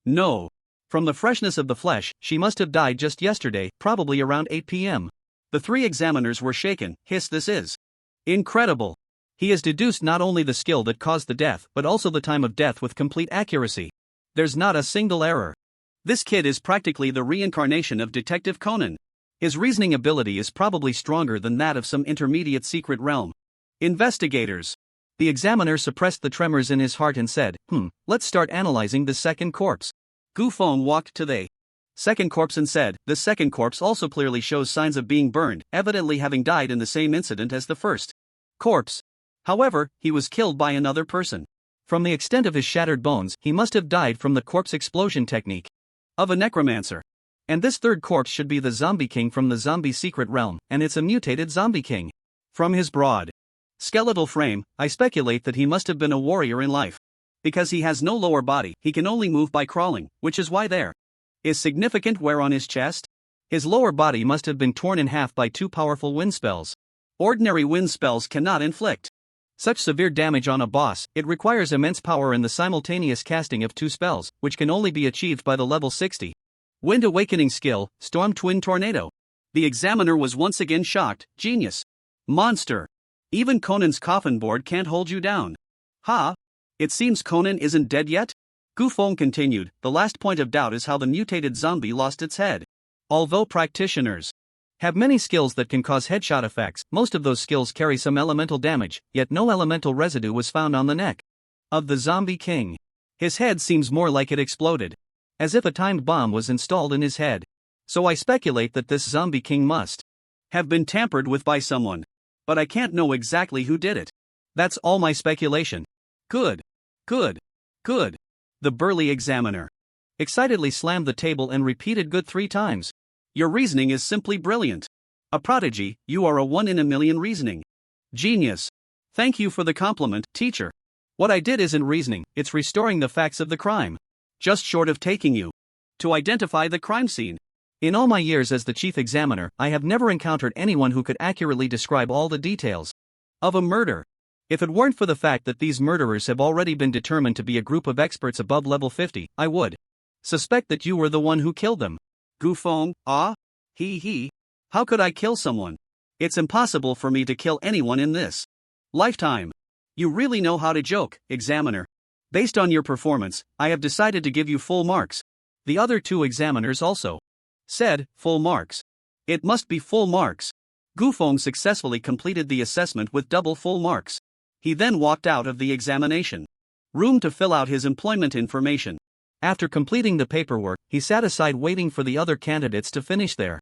no. From the freshness of the flesh, she must have died just yesterday, probably around 8 p.m. The 3 examiners were shaken. This is incredible. He has deduced not only the skill that caused the death, but also the time of death with complete accuracy. There's not a single error. This kid is practically the reincarnation of Detective Conan. His reasoning ability is probably stronger than that of some intermediate secret realm investigators. The examiner suppressed the tremors in his heart and said, let's start analyzing the second corpse. Gufeng walked to the second corpse and said, the second corpse also clearly shows signs of being burned, evidently having died in the same incident as the first corpse. However, he was killed by another person. From the extent of his shattered bones, he must have died from the corpse explosion technique of a necromancer. And this third corpse should be the zombie king from the zombie secret realm, and it's a mutated zombie king. From his broad skeletal frame, I speculate that he must have been a warrior in life. Because he has no lower body, he can only move by crawling, which is why there is significant wear on his chest. His lower body must have been torn in half by 2 powerful wind spells. Ordinary wind spells cannot inflict Such severe damage on a boss, it requires immense power and the simultaneous casting of 2 spells, which can only be achieved by the level 60. Wind Awakening skill, Storm Twin Tornado. The examiner was once again shocked. Genius. Monster. Even Conan's coffin board can't hold you down. Ha! It seems Conan isn't dead yet? Gu Feng continued, the last point of doubt is how the mutated zombie lost its head. Although practitioners have many skills that can cause headshot effects, most of those skills carry some elemental damage, yet no elemental residue was found on the neck of the zombie king. His head seems more like it exploded, as if a timed bomb was installed in his head. So I speculate that this zombie king must have been tampered with by someone. But I can't know exactly who did it. That's all my speculation. Good. Good. Good. The burly examiner excitedly slammed the table and repeated good 3 times. Your reasoning is simply brilliant. A prodigy, you are a 1 in a million reasoning. Genius. Thank you for the compliment, teacher. What I did isn't reasoning, it's restoring the facts of the crime. Just short of taking you to identify the crime scene. In all my years as the chief examiner, I have never encountered anyone who could accurately describe all the details of a murder. If it weren't for the fact that these murderers have already been determined to be a group of experts above level 50, I would suspect that you were the one who killed them. Gu Feng, he. How could I kill someone? It's impossible for me to kill anyone in this lifetime. You really know how to joke, examiner. Based on your performance, I have decided to give you full marks. The other 2 examiners also said, full marks. It must be full marks. Gu Feng successfully completed the assessment with double full marks. He then walked out of the examination room to fill out his employment information. After completing the paperwork, he sat aside waiting for the other candidates to finish their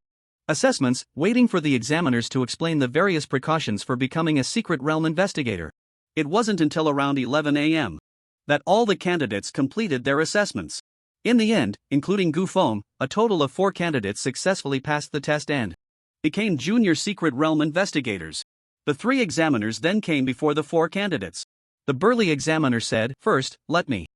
assessments, waiting for the examiners to explain the various precautions for becoming a secret realm investigator. It wasn't until around 11 a.m. that all the candidates completed their assessments. In the end, including Gu Feng, a total of 4 candidates successfully passed the test and became junior secret realm investigators. The 3 examiners then came before the 4 candidates. The burly examiner said, first, let me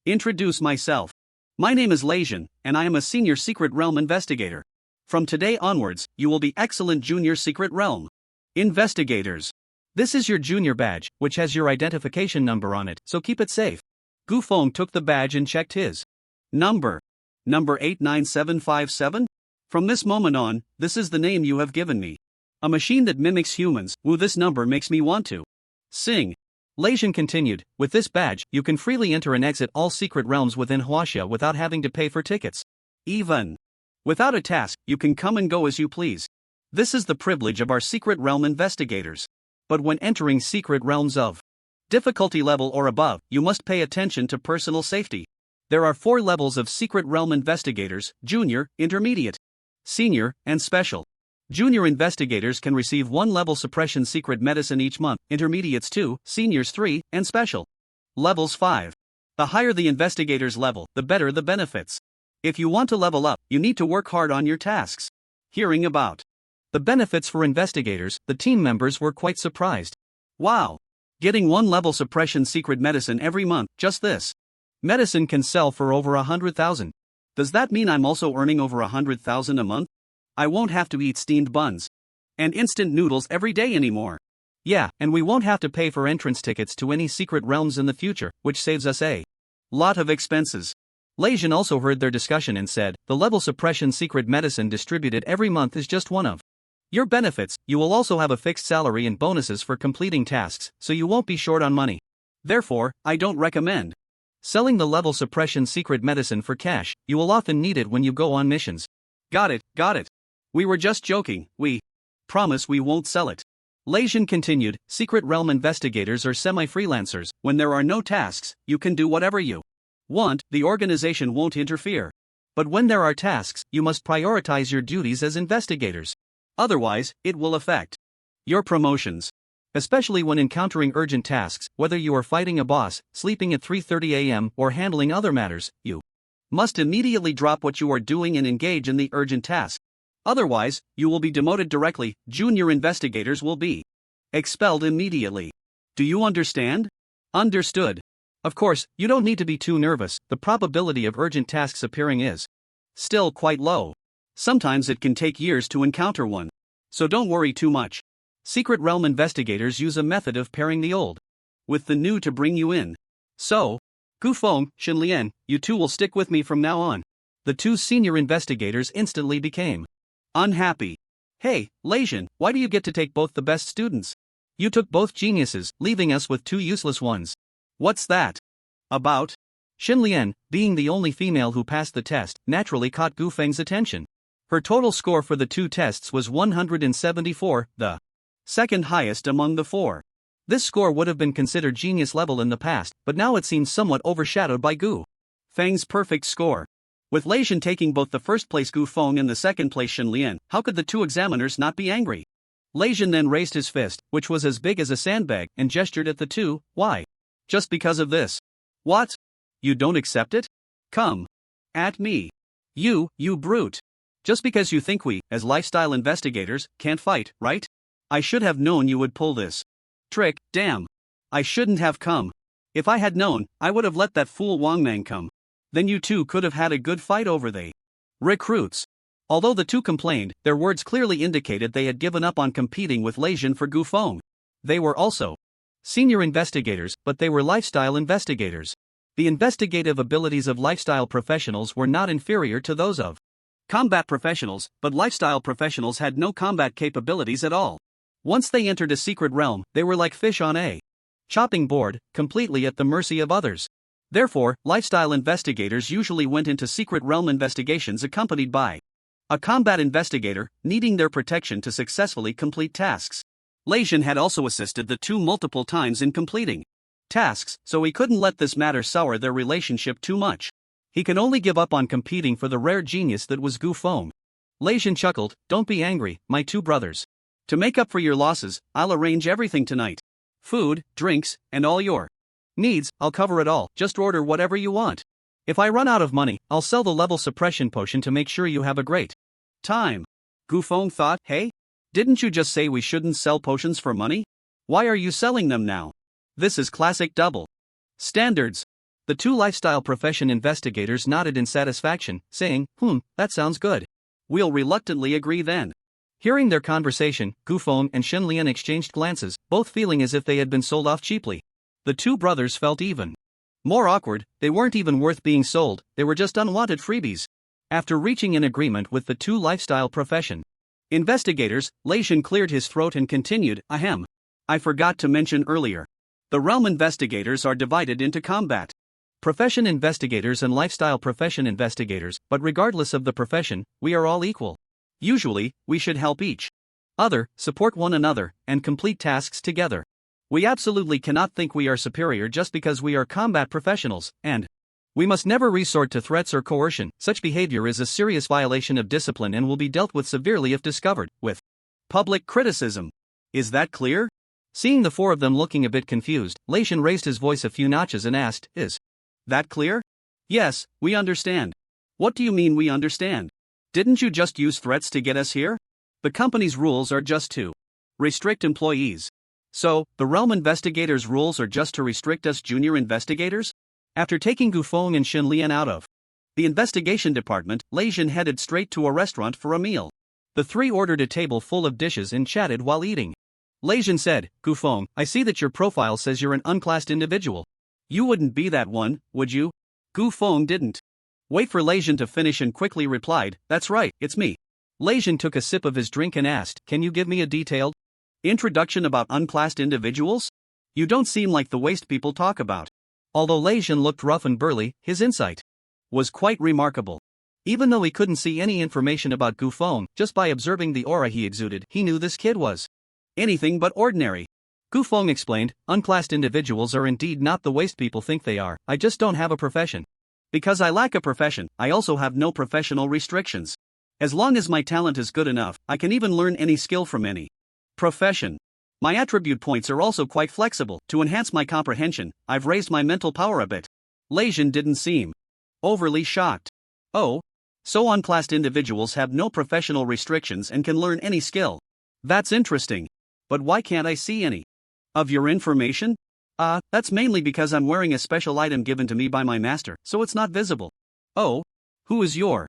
introduce myself. My name is Leijin, and I am a senior secret realm investigator. From today onwards, you will be excellent junior secret realm investigators. This is your junior badge, which has your identification number on it, so keep it safe. Gu Feng took the badge and checked his number 89757? From this moment on, this is the name you have given me. A machine that mimics humans. Woo, this number makes me want to sing. Leijin continued, with this badge, you can freely enter and exit all secret realms within Huaxia without having to pay for tickets. Even without a task, you can come and go as you please. This is the privilege of our secret realm investigators. But when entering secret realms of difficulty level or above, you must pay attention to personal safety. There are 4 levels of secret realm investigators: junior, intermediate, senior, and special. Junior investigators can receive 1 level suppression secret medicine each month, intermediates 2, seniors 3, and special levels 5. The higher the investigator's level, the better the benefits. If you want to level up, you need to work hard on your tasks. Hearing about the benefits for investigators, the team members were quite surprised. Wow! Getting 1 level suppression secret medicine every month, just this medicine can sell for over 100,000. Does that mean I'm also earning over 100,000 a month? I won't have to eat steamed buns and instant noodles every day anymore. Yeah, and we won't have to pay for entrance tickets to any secret realms in the future, which saves us a lot of expenses. Leijin also heard their discussion and said, the level suppression secret medicine distributed every month is just one of your benefits. You will also have a fixed salary and bonuses for completing tasks, so you won't be short on money. Therefore, I don't recommend selling the level suppression secret medicine for cash. You will often need it when you go on missions. Got it. We were just joking. We promise we won't sell it. Leijin continued, secret realm investigators are semi-freelancers. When there are no tasks, you can do whatever you want, the organization won't interfere. But when there are tasks, you must prioritize your duties as investigators. Otherwise, it will affect your promotions. Especially when encountering urgent tasks, whether you are fighting a boss, sleeping at 3:30 a.m., or handling other matters, you must immediately drop what you are doing and engage in the urgent task. Otherwise, you will be demoted directly. Junior investigators will be expelled immediately. Do you understand? Understood. Of course, you don't need to be too nervous. The probability of urgent tasks appearing is still quite low. Sometimes it can take years to encounter one. So don't worry too much. Secret realm investigators use a method of pairing the old with the new to bring you in. So, Gu Feng, Xin Lian, you two will stick with me from now on. The two senior investigators instantly became unhappy. Hey, Leijin, why do you get to take both the best students? You took both geniuses, leaving us with two useless ones. What's that about? Xin Lian, being the only female who passed the test, naturally caught Gu Feng's attention. Her total score for the two tests was 174, the second highest among the four. This score would have been considered genius level in the past, but now it seems somewhat overshadowed by Gu Feng's perfect score. With Leijin taking both the first place Gu Feng and the second place Xin Lian, how could the two examiners not be angry? Leijin then raised his fist, which was as big as a sandbag, and gestured at the two. Why? Just because of this? What? You don't accept it? Come at me. You brute. Just because you think we, as lifestyle investigators, can't fight, right? I should have known you would pull this trick, damn. I shouldn't have come. If I had known, I would have let that fool Wangmang come. Then you two could have had a good fight over the recruits. Although the two complained, their words clearly indicated they had given up on competing with Leijin for Gu Feng. They were also senior investigators, but they were lifestyle investigators. The investigative abilities of lifestyle professionals were not inferior to those of combat professionals, but lifestyle professionals had no combat capabilities at all. Once they entered a secret realm, they were like fish on a chopping board, completely at the mercy of others. Therefore, lifestyle investigators usually went into secret realm investigations accompanied by a combat investigator, needing their protection to successfully complete tasks. Leijin had also assisted the two multiple times in completing tasks, so he couldn't let this matter sour their relationship too much. He could only give up on competing for the rare genius that was Gu Feng. Leijin chuckled, don't be angry, my two brothers. To make up for your losses, I'll arrange everything tonight. Food, drinks, and all your needs, I'll cover it all, just order whatever you want. If I run out of money, I'll sell the level suppression potion to make sure you have a great time. Gu Feng thought, hey? Didn't you just say we shouldn't sell potions for money? Why are you selling them now? This is classic double standards. The two lifestyle profession investigators nodded in satisfaction, saying, that sounds good. We'll reluctantly agree then. Hearing their conversation, Gu Feng and Xin Lian exchanged glances, both feeling as if they had been sold off cheaply. The two brothers felt even more awkward. They weren't even worth being sold, they were just unwanted freebies. After reaching an agreement with the two lifestyle profession investigators, Leijin cleared his throat and continued, ahem. I forgot to mention earlier. The realm investigators are divided into combat profession investigators and lifestyle profession investigators, but regardless of the profession, we are all equal. Usually, we should help each other, support one another, and complete tasks together. We absolutely cannot think we are superior just because we are combat professionals, and we must never resort to threats or coercion. Such behavior is a serious violation of discipline and will be dealt with severely if discovered, with public criticism. Is that clear? Seeing the four of them looking a bit confused, Leijin raised his voice a few notches and asked, is that clear? Yes, we understand. What do you mean we understand? Didn't you just use threats to get us here? The company's rules are just to restrict employees. So, the realm investigators' rules are just to restrict us junior investigators? After taking Gu Feng and Xin Lian out of the investigation department, Leijin headed straight to a restaurant for a meal. The three ordered a table full of dishes and chatted while eating. Leijin said, Gu Feng, I see that your profile says you're an unclassed individual. You wouldn't be that one, would you? Gu Feng didn't wait for Leijin to finish and quickly replied, that's right, it's me. Leijin took a sip of his drink and asked, can you give me a detailed introduction about unclassed individuals? You don't seem like the waste people talk about. Although Leijin looked rough and burly, his insight was quite remarkable. Even though he couldn't see any information about Gu Feng, just by observing the aura he exuded, he knew this kid was anything but ordinary. Gu Feng explained, unclassed individuals are indeed not the waste people think they are, I just don't have a profession. Because I lack a profession, I also have no professional restrictions. As long as my talent is good enough, I can even learn any skill from any profession. My attribute points are also quite flexible. To enhance my comprehension, I've raised my mental power a bit. Leijin didn't seem overly shocked. Oh? So unclassed individuals have no professional restrictions and can learn any skill. That's interesting. But why can't I see any of your information? That's mainly because I'm wearing a special item given to me by my master, so it's not visible. Oh? Who is your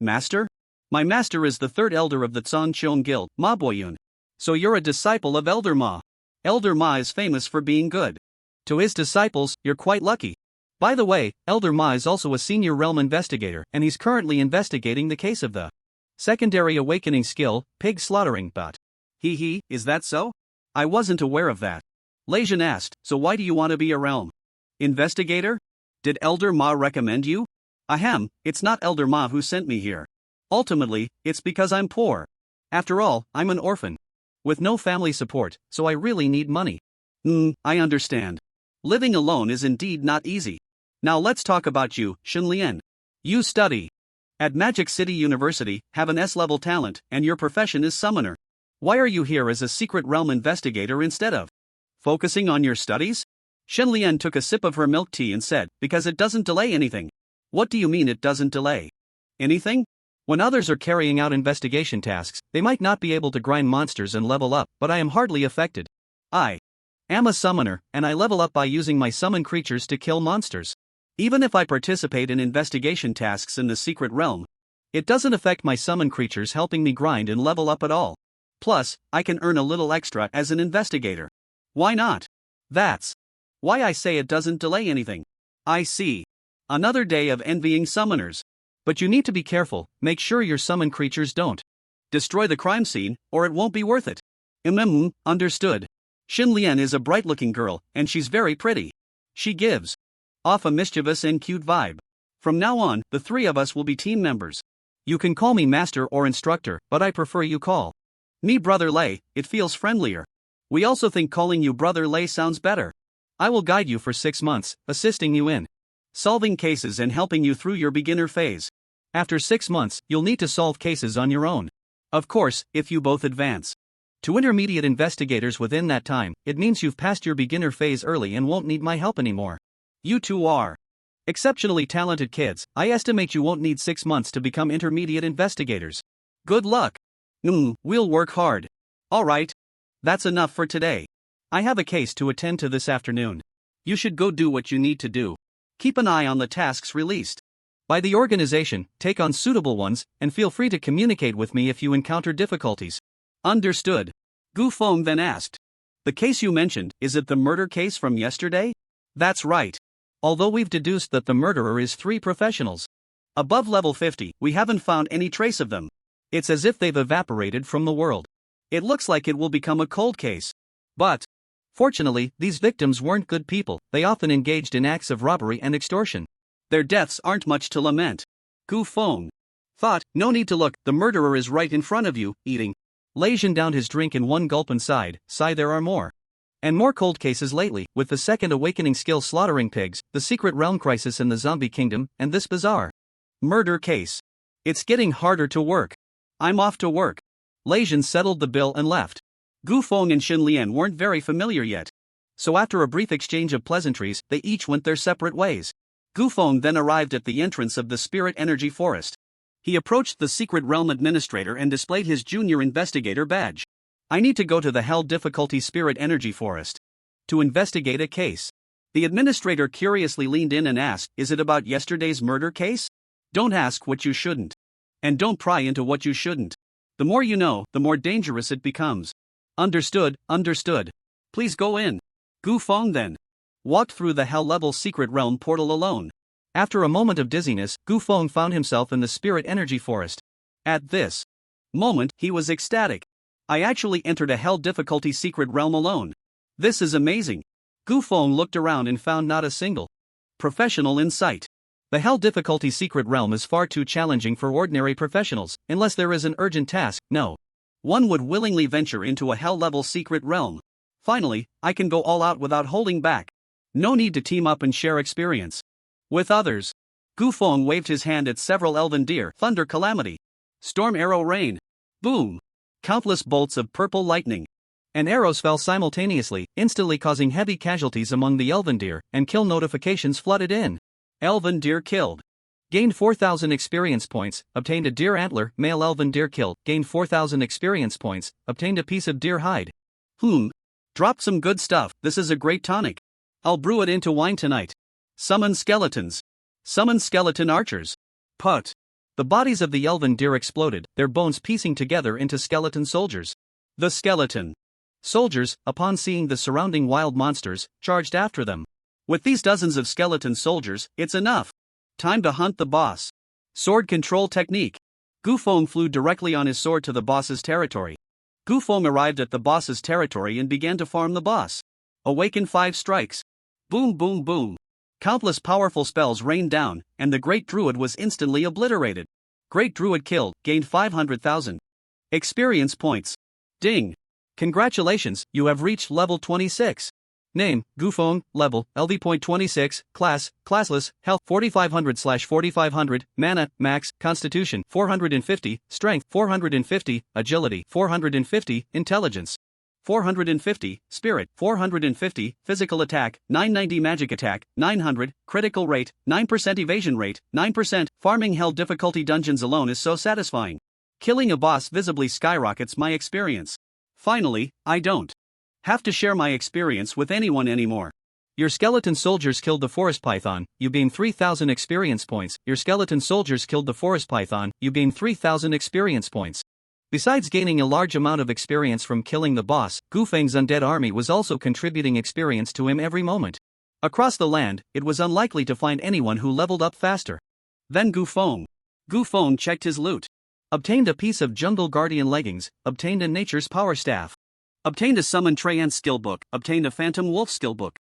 master? My master is the third elder of the Zhangqiong Guild, Ma Boyun. So you're a disciple of Elder Ma. Elder Ma is famous for being good. To his disciples, you're quite lucky. By the way, Elder Ma is also a senior realm investigator and he's currently investigating the case of the secondary awakening skill, pig slaughtering bot. Is that so? I wasn't aware of that. Leijin asked, so why do you want to be a realm investigator? Did Elder Ma recommend you? Ahem, it's not Elder Ma who sent me here. Ultimately, it's because I'm poor. After all, I'm an orphan. With no family support, so I really need money. I understand. Living alone is indeed not easy. Now let's talk about you, Xinlian. You study at Magic City University, have an S-level talent, and your profession is summoner. Why are you here as a secret realm investigator instead of focusing on your studies? Xinlian took a sip of her milk tea and said, because it doesn't delay anything. What do you mean it doesn't delay anything? When others are carrying out investigation tasks, they might not be able to grind monsters and level up, but I am hardly affected. I am a summoner, and I level up by using my summon creatures to kill monsters. Even if I participate in investigation tasks in the secret realm, it doesn't affect my summon creatures helping me grind and level up at all. Plus, I can earn a little extra as an investigator. Why not? That's why I say it doesn't delay anything. I see. Another day of envying summoners. But you need to be careful, make sure your summon creatures don't destroy the crime scene, or it won't be worth it. Understood. Xinlian is a bright-looking girl, and she's very pretty. She gives off a mischievous and cute vibe. From now on, the three of us will be team members. You can call me master or instructor, but I prefer you call me Brother Lei, it feels friendlier. We also think calling you Brother Lei sounds better. I will guide you for 6 months, assisting you in solving cases and helping you through your beginner phase. After 6 months, you'll need to solve cases on your own. Of course, if you both advance to intermediate investigators within that time, it means you've passed your beginner phase early and won't need my help anymore. You two are exceptionally talented kids. I estimate you won't need 6 months to become intermediate investigators. Good luck. We'll work hard. Alright. That's enough for today. I have a case to attend to this afternoon. You should go do what you need to do. Keep an eye on the tasks released by the organization, take on suitable ones, and feel free to communicate with me if you encounter difficulties. Understood. Gu Feng then asked. The case you mentioned, is it the murder case from yesterday? That's right. Although we've deduced that the murderer is 3 professionals above level 50, we haven't found any trace of them. It's as if they've evaporated from the world. It looks like it will become a cold case. But fortunately, these victims weren't good people, they often engaged in acts of robbery and extortion. Their deaths aren't much to lament. Gu Feng thought, no need to look, the murderer is right in front of you, eating. Leijin downed his drink in one gulp and sighed, there are more. And more cold cases lately, with the second awakening skill slaughtering pigs, the secret realm crisis in the zombie kingdom, and this bizarre murder case. It's getting harder to work. I'm off to work. Leijin settled the bill and left. Gu Feng and Xinlian weren't very familiar yet. So after a brief exchange of pleasantries, they each went their separate ways. Gu Feng then arrived at the entrance of the Spirit Energy Forest. He approached the Secret Realm Administrator and displayed his Junior Investigator badge. I need to go to the Hell Difficulty Spirit Energy Forest to investigate a case. The administrator curiously leaned in and asked, is it about yesterday's murder case? Don't ask what you shouldn't. And don't pry into what you shouldn't. The more you know, the more dangerous it becomes. Understood. Please go in. Gu Feng then walked through the Hell-level Secret Realm portal alone. After a moment of dizziness, Gu Feng found himself in the Spirit Energy Forest. At this moment, he was ecstatic. I actually entered a Hell Difficulty Secret Realm alone. This is amazing. Gu Feng looked around and found not a single professional in sight. The Hell Difficulty Secret Realm is far too challenging for ordinary professionals, unless there is an urgent task. No one would willingly venture into a Hell-level Secret Realm. Finally, I can go all out without holding back. No need to team up and share experience with others. Gu Feng waved his hand at several elven deer, thunder calamity, storm arrow rain, boom, countless bolts of purple lightning, and arrows fell simultaneously, instantly causing heavy casualties among the elven deer, and kill notifications flooded in. Elven deer killed. Gained 4,000 experience points, obtained a deer antler, male elven deer killed, gained 4,000 experience points, obtained a piece of deer hide. Dropped some good stuff, this is a great tonic. I'll brew it into wine tonight. Summon skeletons. Summon skeleton archers. Put. The bodies of the elven deer exploded, their bones piecing together into skeleton soldiers. The skeleton Soldiers, upon seeing the surrounding wild monsters, charged after them. With these dozens of skeleton soldiers, it's enough. Time to hunt the boss. Sword control technique. Gu Feng flew directly on his sword to the boss's territory. Gu Feng arrived at the boss's territory and began to farm the boss. Awaken 5 strikes. Boom boom boom. Countless powerful spells rained down, and the Great Druid was instantly obliterated. Great Druid killed, gained 500,000 experience points. Ding! Congratulations, you have reached level 26. Name, Gu Feng, level, LV.26, class, classless, health 4500/4500, mana, max, constitution 450, strength 450, agility 450, intelligence 450, spirit 450, physical attack 990, magic attack 900, critical rate 9%, evasion rate 9%. Farming hell difficulty dungeons alone is so satisfying. Killing a boss visibly skyrockets my experience. Finally, I don't have to share my experience with anyone anymore. Your skeleton soldiers killed the forest python, you gain 3,000 experience points. Your skeleton soldiers killed the forest python, you gain 3,000 experience points. Besides gaining a large amount of experience from killing the boss, Gu Feng's undead army was also contributing experience to him every moment. Across the land, it was unlikely to find anyone who leveled up faster than Gu Feng. Gu Feng checked his loot. Obtained a piece of jungle guardian leggings, obtained a nature's power staff. Obtained a summon Treant skill book, obtained a phantom wolf skill book.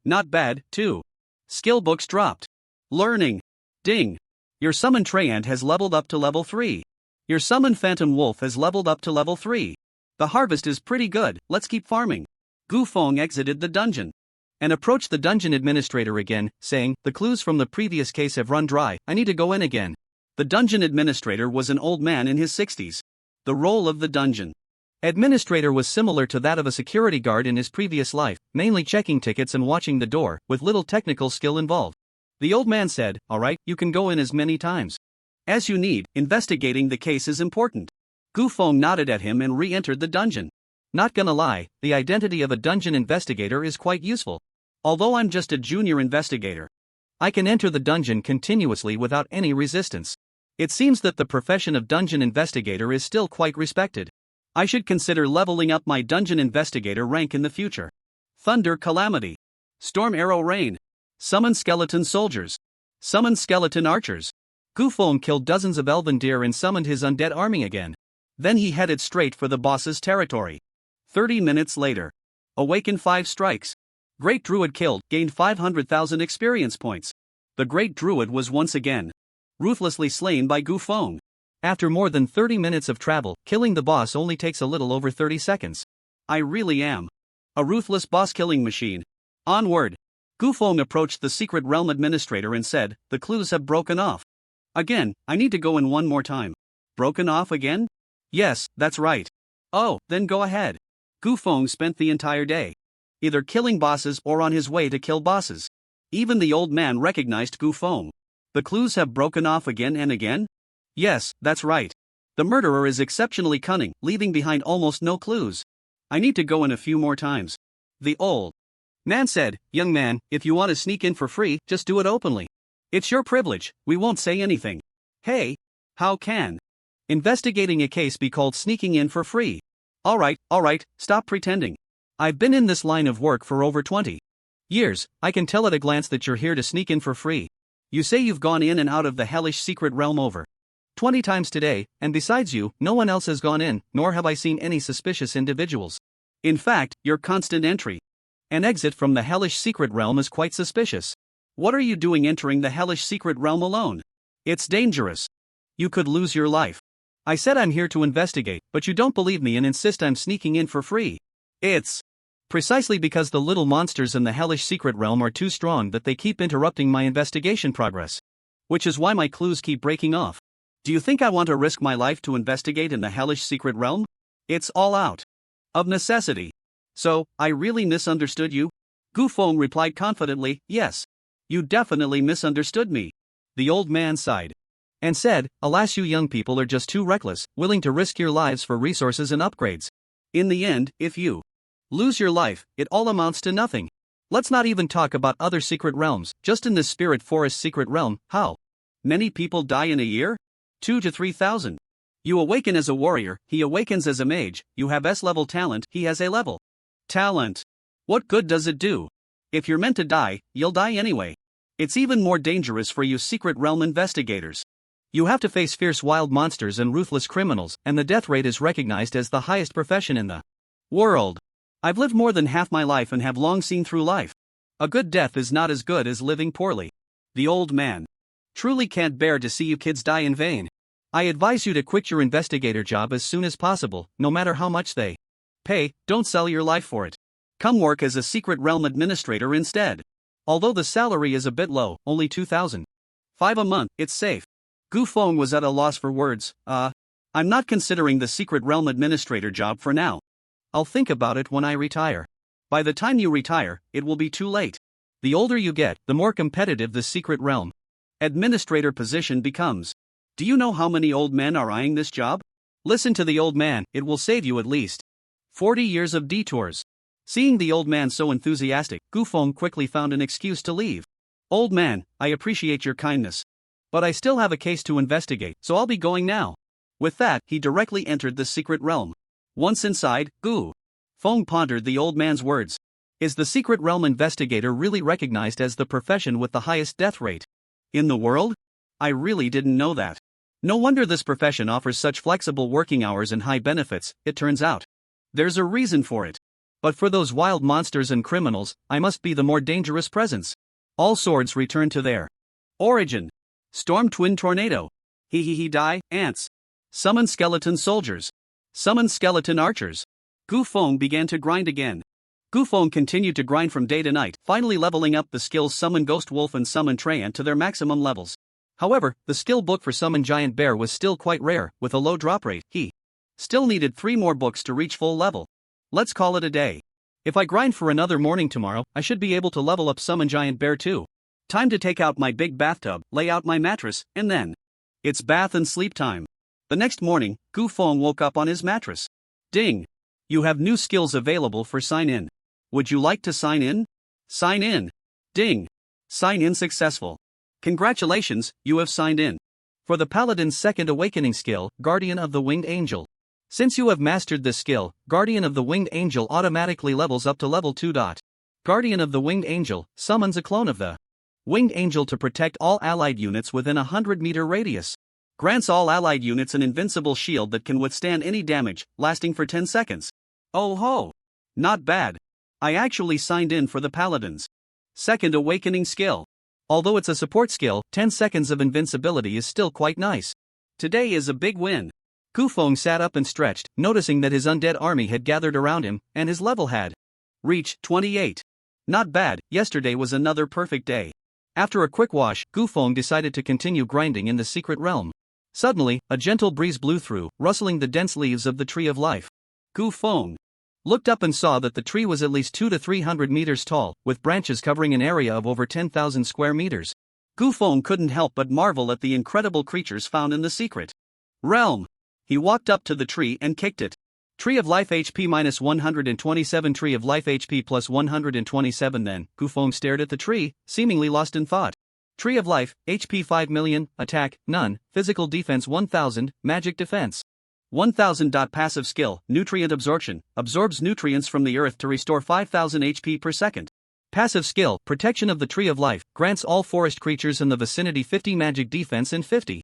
Not bad, too. Skill books dropped. Learning. Ding. Your summon Treant has leveled up to level 3. Your summon phantom wolf has leveled up to level 3. The harvest is pretty good, let's keep farming. Gu Feng exited the dungeon and approached the dungeon administrator again, saying, the clues from the previous case have run dry, I need to go in again. The dungeon administrator was an old man in his 60s. The role of the dungeon administrator was similar to that of a security guard in his previous life, mainly checking tickets and watching the door, with little technical skill involved. The old man said, alright, you can go in as many times as you need, investigating the case is important. Gu Feng nodded at him and re-entered the dungeon. Not gonna lie, the identity of a dungeon investigator is quite useful. Although I'm just a junior investigator, I can enter the dungeon continuously without any resistance. It seems that the profession of dungeon investigator is still quite respected. I should consider leveling up my dungeon investigator rank in the future. Thunder Calamity. Storm Arrow Rain. Summon skeleton soldiers. Summon skeleton archers. Gu Feng killed dozens of elven deer and summoned his undead army again. Then he headed straight for the boss's territory. 30 minutes later. Awaken 5 strikes. Great Druid killed, gained 500,000 experience points. The Great Druid was once again ruthlessly slain by Gu Feng. After more than 30 minutes of travel, killing the boss only takes a little over 30 seconds. I really am a ruthless boss-killing machine. Onward. Gu Feng approached the Secret Realm administrator and said, the clues have broken off. Again, I need to go in one more time. Broken off again? Yes, that's right. Oh, then go ahead. Gu Feng spent the entire day either killing bosses or on his way to kill bosses. Even the old man recognized Gu Feng. The clues have broken off again and again? Yes, that's right. The murderer is exceptionally cunning, leaving behind almost no clues. I need to go in a few more times. The old man said, young man, if you want to sneak in for free, just do it openly. It's your privilege, we won't say anything. Hey, how can investigating a case be called sneaking in for free? Alright, stop pretending. I've been in this line of work for over 20 years, I can tell at a glance that you're here to sneak in for free. You say you've gone in and out of the hellish secret realm over 20 times today, and besides you, no one else has gone in, nor have I seen any suspicious individuals. In fact, your constant entry and exit from the hellish secret realm is quite suspicious. What are you doing entering the hellish secret realm alone? It's dangerous. You could lose your life. I said I'm here to investigate, but you don't believe me and insist I'm sneaking in for free. It's precisely because the little monsters in the hellish secret realm are too strong that they keep interrupting my investigation progress. Which is why my clues keep breaking off. Do you think I want to risk my life to investigate in the hellish secret realm? It's all out of necessity. So, I really misunderstood you? Gu Feng replied confidently, yes. You definitely misunderstood me. The old man sighed and said, alas, you young people are just too reckless, willing to risk your lives for resources and upgrades. In the end, if you lose your life, it all amounts to nothing. Let's not even talk about other secret realms, just in this spirit forest secret realm, how many people die in a year? 2 to 3,000. You awaken as a warrior, he awakens as a mage. You have S-level talent, he has A-level talent. What good does it do? If you're meant to die, you'll die anyway. It's even more dangerous for you secret realm investigators. You have to face fierce wild monsters and ruthless criminals, and the death rate is recognized as the highest profession in the world. I've lived more than half my life and have long seen through life. A good death is not as good as living poorly. The old man truly can't bear to see you kids die in vain. I advise you to quit your investigator job as soon as possible, no matter how much they pay. Don't sell your life for it. Come work as a secret realm administrator instead. Although the salary is a bit low, only 2,500 a month, it's safe. Gu Feng was at a loss for words. I'm not considering the secret realm administrator job for now. I'll think about it when I retire. By the time you retire, it will be too late. The older you get, the more competitive the secret realm administrator position becomes. Do you know how many old men are eyeing this job? Listen to the old man, it will save you at least 40 years of detours. Seeing the old man so enthusiastic, Gu Feng quickly found an excuse to leave. Old man, I appreciate your kindness. But I still have a case to investigate, so I'll be going now. With that, he directly entered the secret realm. Once inside, Gu Feng pondered the old man's words. Is the secret realm investigator really recognized as the profession with the highest death rate in the world? I really didn't know that. No wonder this profession offers such flexible working hours and high benefits, it turns out. There's a reason for it. But for those wild monsters and criminals, I must be the more dangerous presence. All swords return to their origin. Storm twin tornado. He die, ants. Summon skeleton soldiers. Summon skeleton archers. Gu Feng began to grind again. Gu Feng continued to grind from day to night, finally leveling up the skills Summon Ghost Wolf and Summon Treant to their maximum levels. However, the skill book for Summon Giant Bear was still quite rare, with a low drop rate. He still needed 3 more books to reach full level. Let's call it a day. If I grind for another morning tomorrow, I should be able to level up Summon Giant Bear too. Time to take out my big bathtub, lay out my mattress, and then it's bath and sleep time. The next morning, Gu Feng woke up on his mattress. Ding! You have new skills available for sign in. Would you like to sign in? Sign in. Ding! Sign in successful. Congratulations, you have signed in. For the Paladin's second awakening skill, Guardian of the Winged Angel. Since you have mastered this skill, Guardian of the Winged Angel automatically levels up to level 2. Guardian of the Winged Angel summons a clone of the Winged Angel to protect all allied units within a 100-meter radius. Grants all allied units an invincible shield that can withstand any damage, lasting for 10 seconds. Oh ho! Not bad. I actually signed in for the Paladin's second awakening skill. Although it's a support skill, 10 seconds of invincibility is still quite nice. Today is a big win. Gu Feng sat up and stretched, noticing that his undead army had gathered around him, and his level had reached 28. Not bad, yesterday was another perfect day. After a quick wash, Gu Feng decided to continue grinding in the secret realm. Suddenly, a gentle breeze blew through, rustling the dense leaves of the Tree of Life. Gu Feng looked up and saw that the tree was at least 200 to 300 meters tall, with branches covering an area of over 10,000 square meters. Gu Feng couldn't help but marvel at the incredible creatures found in the secret realm. He walked up to the tree and kicked it. Tree of Life HP minus 127. Tree of Life HP plus 127. Then, Gu Feng stared at the tree, seemingly lost in thought. Tree of Life, HP 5 million, attack, none, physical defense 1000, magic defense 1000. Passive skill, nutrient absorption, absorbs nutrients from the earth to restore 5000 HP per second. Passive skill, protection of the Tree of Life, grants all forest creatures in the vicinity 50 magic defense and 50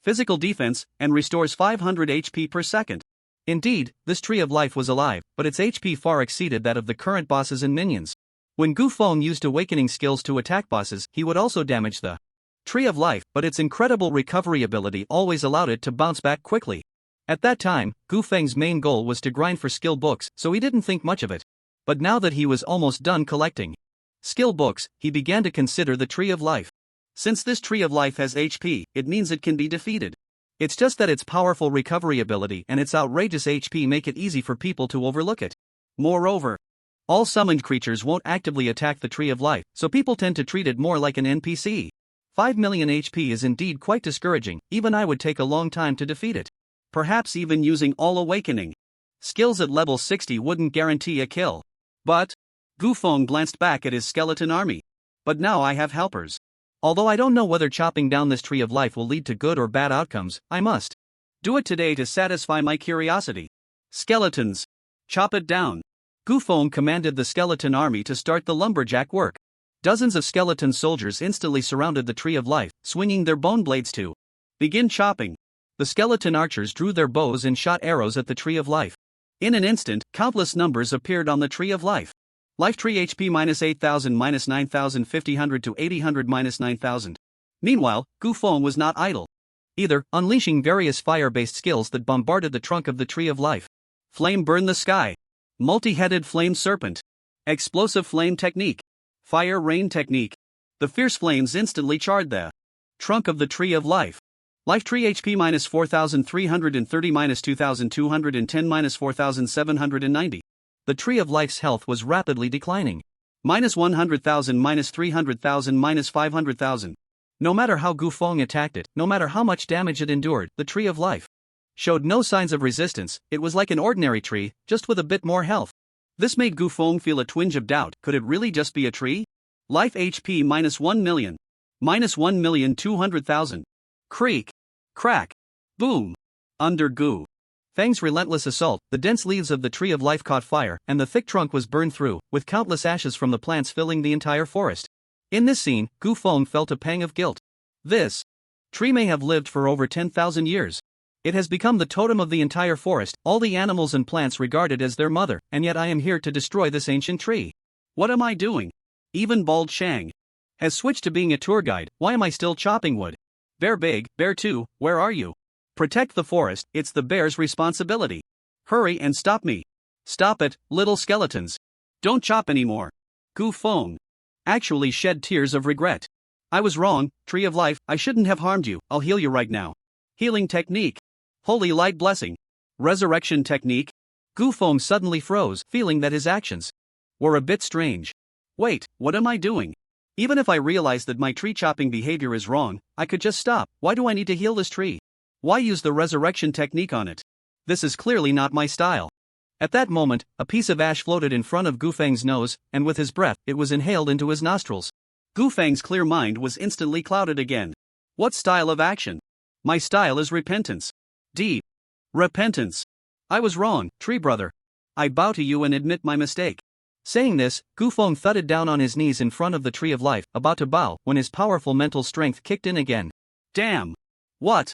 physical defense, and restores 500 HP per second. Indeed, this Tree of Life was alive, but its HP far exceeded that of the current bosses and minions. When Gu Feng used awakening skills to attack bosses, he would also damage the Tree of Life, but its incredible recovery ability always allowed it to bounce back quickly. At that time, Gu Feng's main goal was to grind for skill books, so he didn't think much of it. But now that he was almost done collecting skill books, he began to consider the Tree of Life. Since this Tree of Life has HP, it means it can be defeated. It's just that its powerful recovery ability and its outrageous HP make it easy for people to overlook it. Moreover, all summoned creatures won't actively attack the Tree of Life, so people tend to treat it more like an NPC. 5 million HP is indeed quite discouraging, even I would take a long time to defeat it. Perhaps even using all awakening skills at level 60 wouldn't guarantee a kill. But Gu Feng glanced back at his skeleton army. But now I have helpers. Although I don't know whether chopping down this Tree of Life will lead to good or bad outcomes, I must Do it today to satisfy my curiosity. Skeletons. Chop it down. Gufeng commanded the skeleton army to start the lumberjack work. Dozens of skeleton soldiers instantly surrounded the Tree of Life, swinging their bone blades to begin chopping. The skeleton archers drew their bows and shot arrows at the Tree of Life. In an instant, countless numbers appeared on the Tree of Life. Life tree HP -8,000 -9,500 to 800 -9,000. Meanwhile, Gufeng was not idle either, unleashing various fire-based skills that bombarded the trunk of the Tree of Life. Flame burn the sky. Multi-headed flame serpent. Explosive flame technique. Fire rain technique. The fierce flames instantly charred the trunk of the Tree of Life. Life tree HP -4,330 -2,210 -4,790. The Tree of Life's health was rapidly declining. -100,000 -300,000 -500,000. No matter how Gufeng attacked it, no matter how much damage it endured, the Tree of Life showed no signs of resistance. It was like an ordinary tree, just with a bit more health. This made Gufeng feel a twinge of doubt. Could it really just be a tree? Life HP -1 million. -1,200,000. Creak. Crack. Boom. Under Gu Feng's relentless assault, the dense leaves of the Tree of Life caught fire, and the thick trunk was burned through, with countless ashes from the plants filling the entire forest. In this scene, Gufeng felt a pang of guilt. This tree may have lived for over 10,000 years. It has become the totem of the entire forest, all the animals and plants regard it as their mother, and yet I am here to destroy this ancient tree. What am I doing? Even Bald Shang has switched to being a tour guide. Why am I still chopping wood? Bear Big, Bear 2, where are you? Protect the forest, it's the bear's responsibility. Hurry and stop me. Stop it, little skeletons. Don't chop anymore. Gufeng actually shed tears of regret. I was wrong, Tree of Life, I shouldn't have harmed you, I'll heal you right now. Healing technique. Holy light blessing. Resurrection technique. Gufeng suddenly froze, feeling that his actions were a bit strange. Wait, what am I doing? Even if I realize that my tree chopping behavior is wrong, I could just stop. Why do I need to heal this tree? Why use the resurrection technique on it? This is clearly not my style. At that moment, a piece of ash floated in front of Gufeng's nose, and with his breath, it was inhaled into his nostrils. Gufeng's clear mind was instantly clouded again. What style of action? My style is repentance. Deep repentance. I was wrong, Tree Brother. I bow to you and admit my mistake. Saying this, Gufeng thudded down on his knees in front of the Tree of Life, about to bow, when his powerful mental strength kicked in again. Damn! What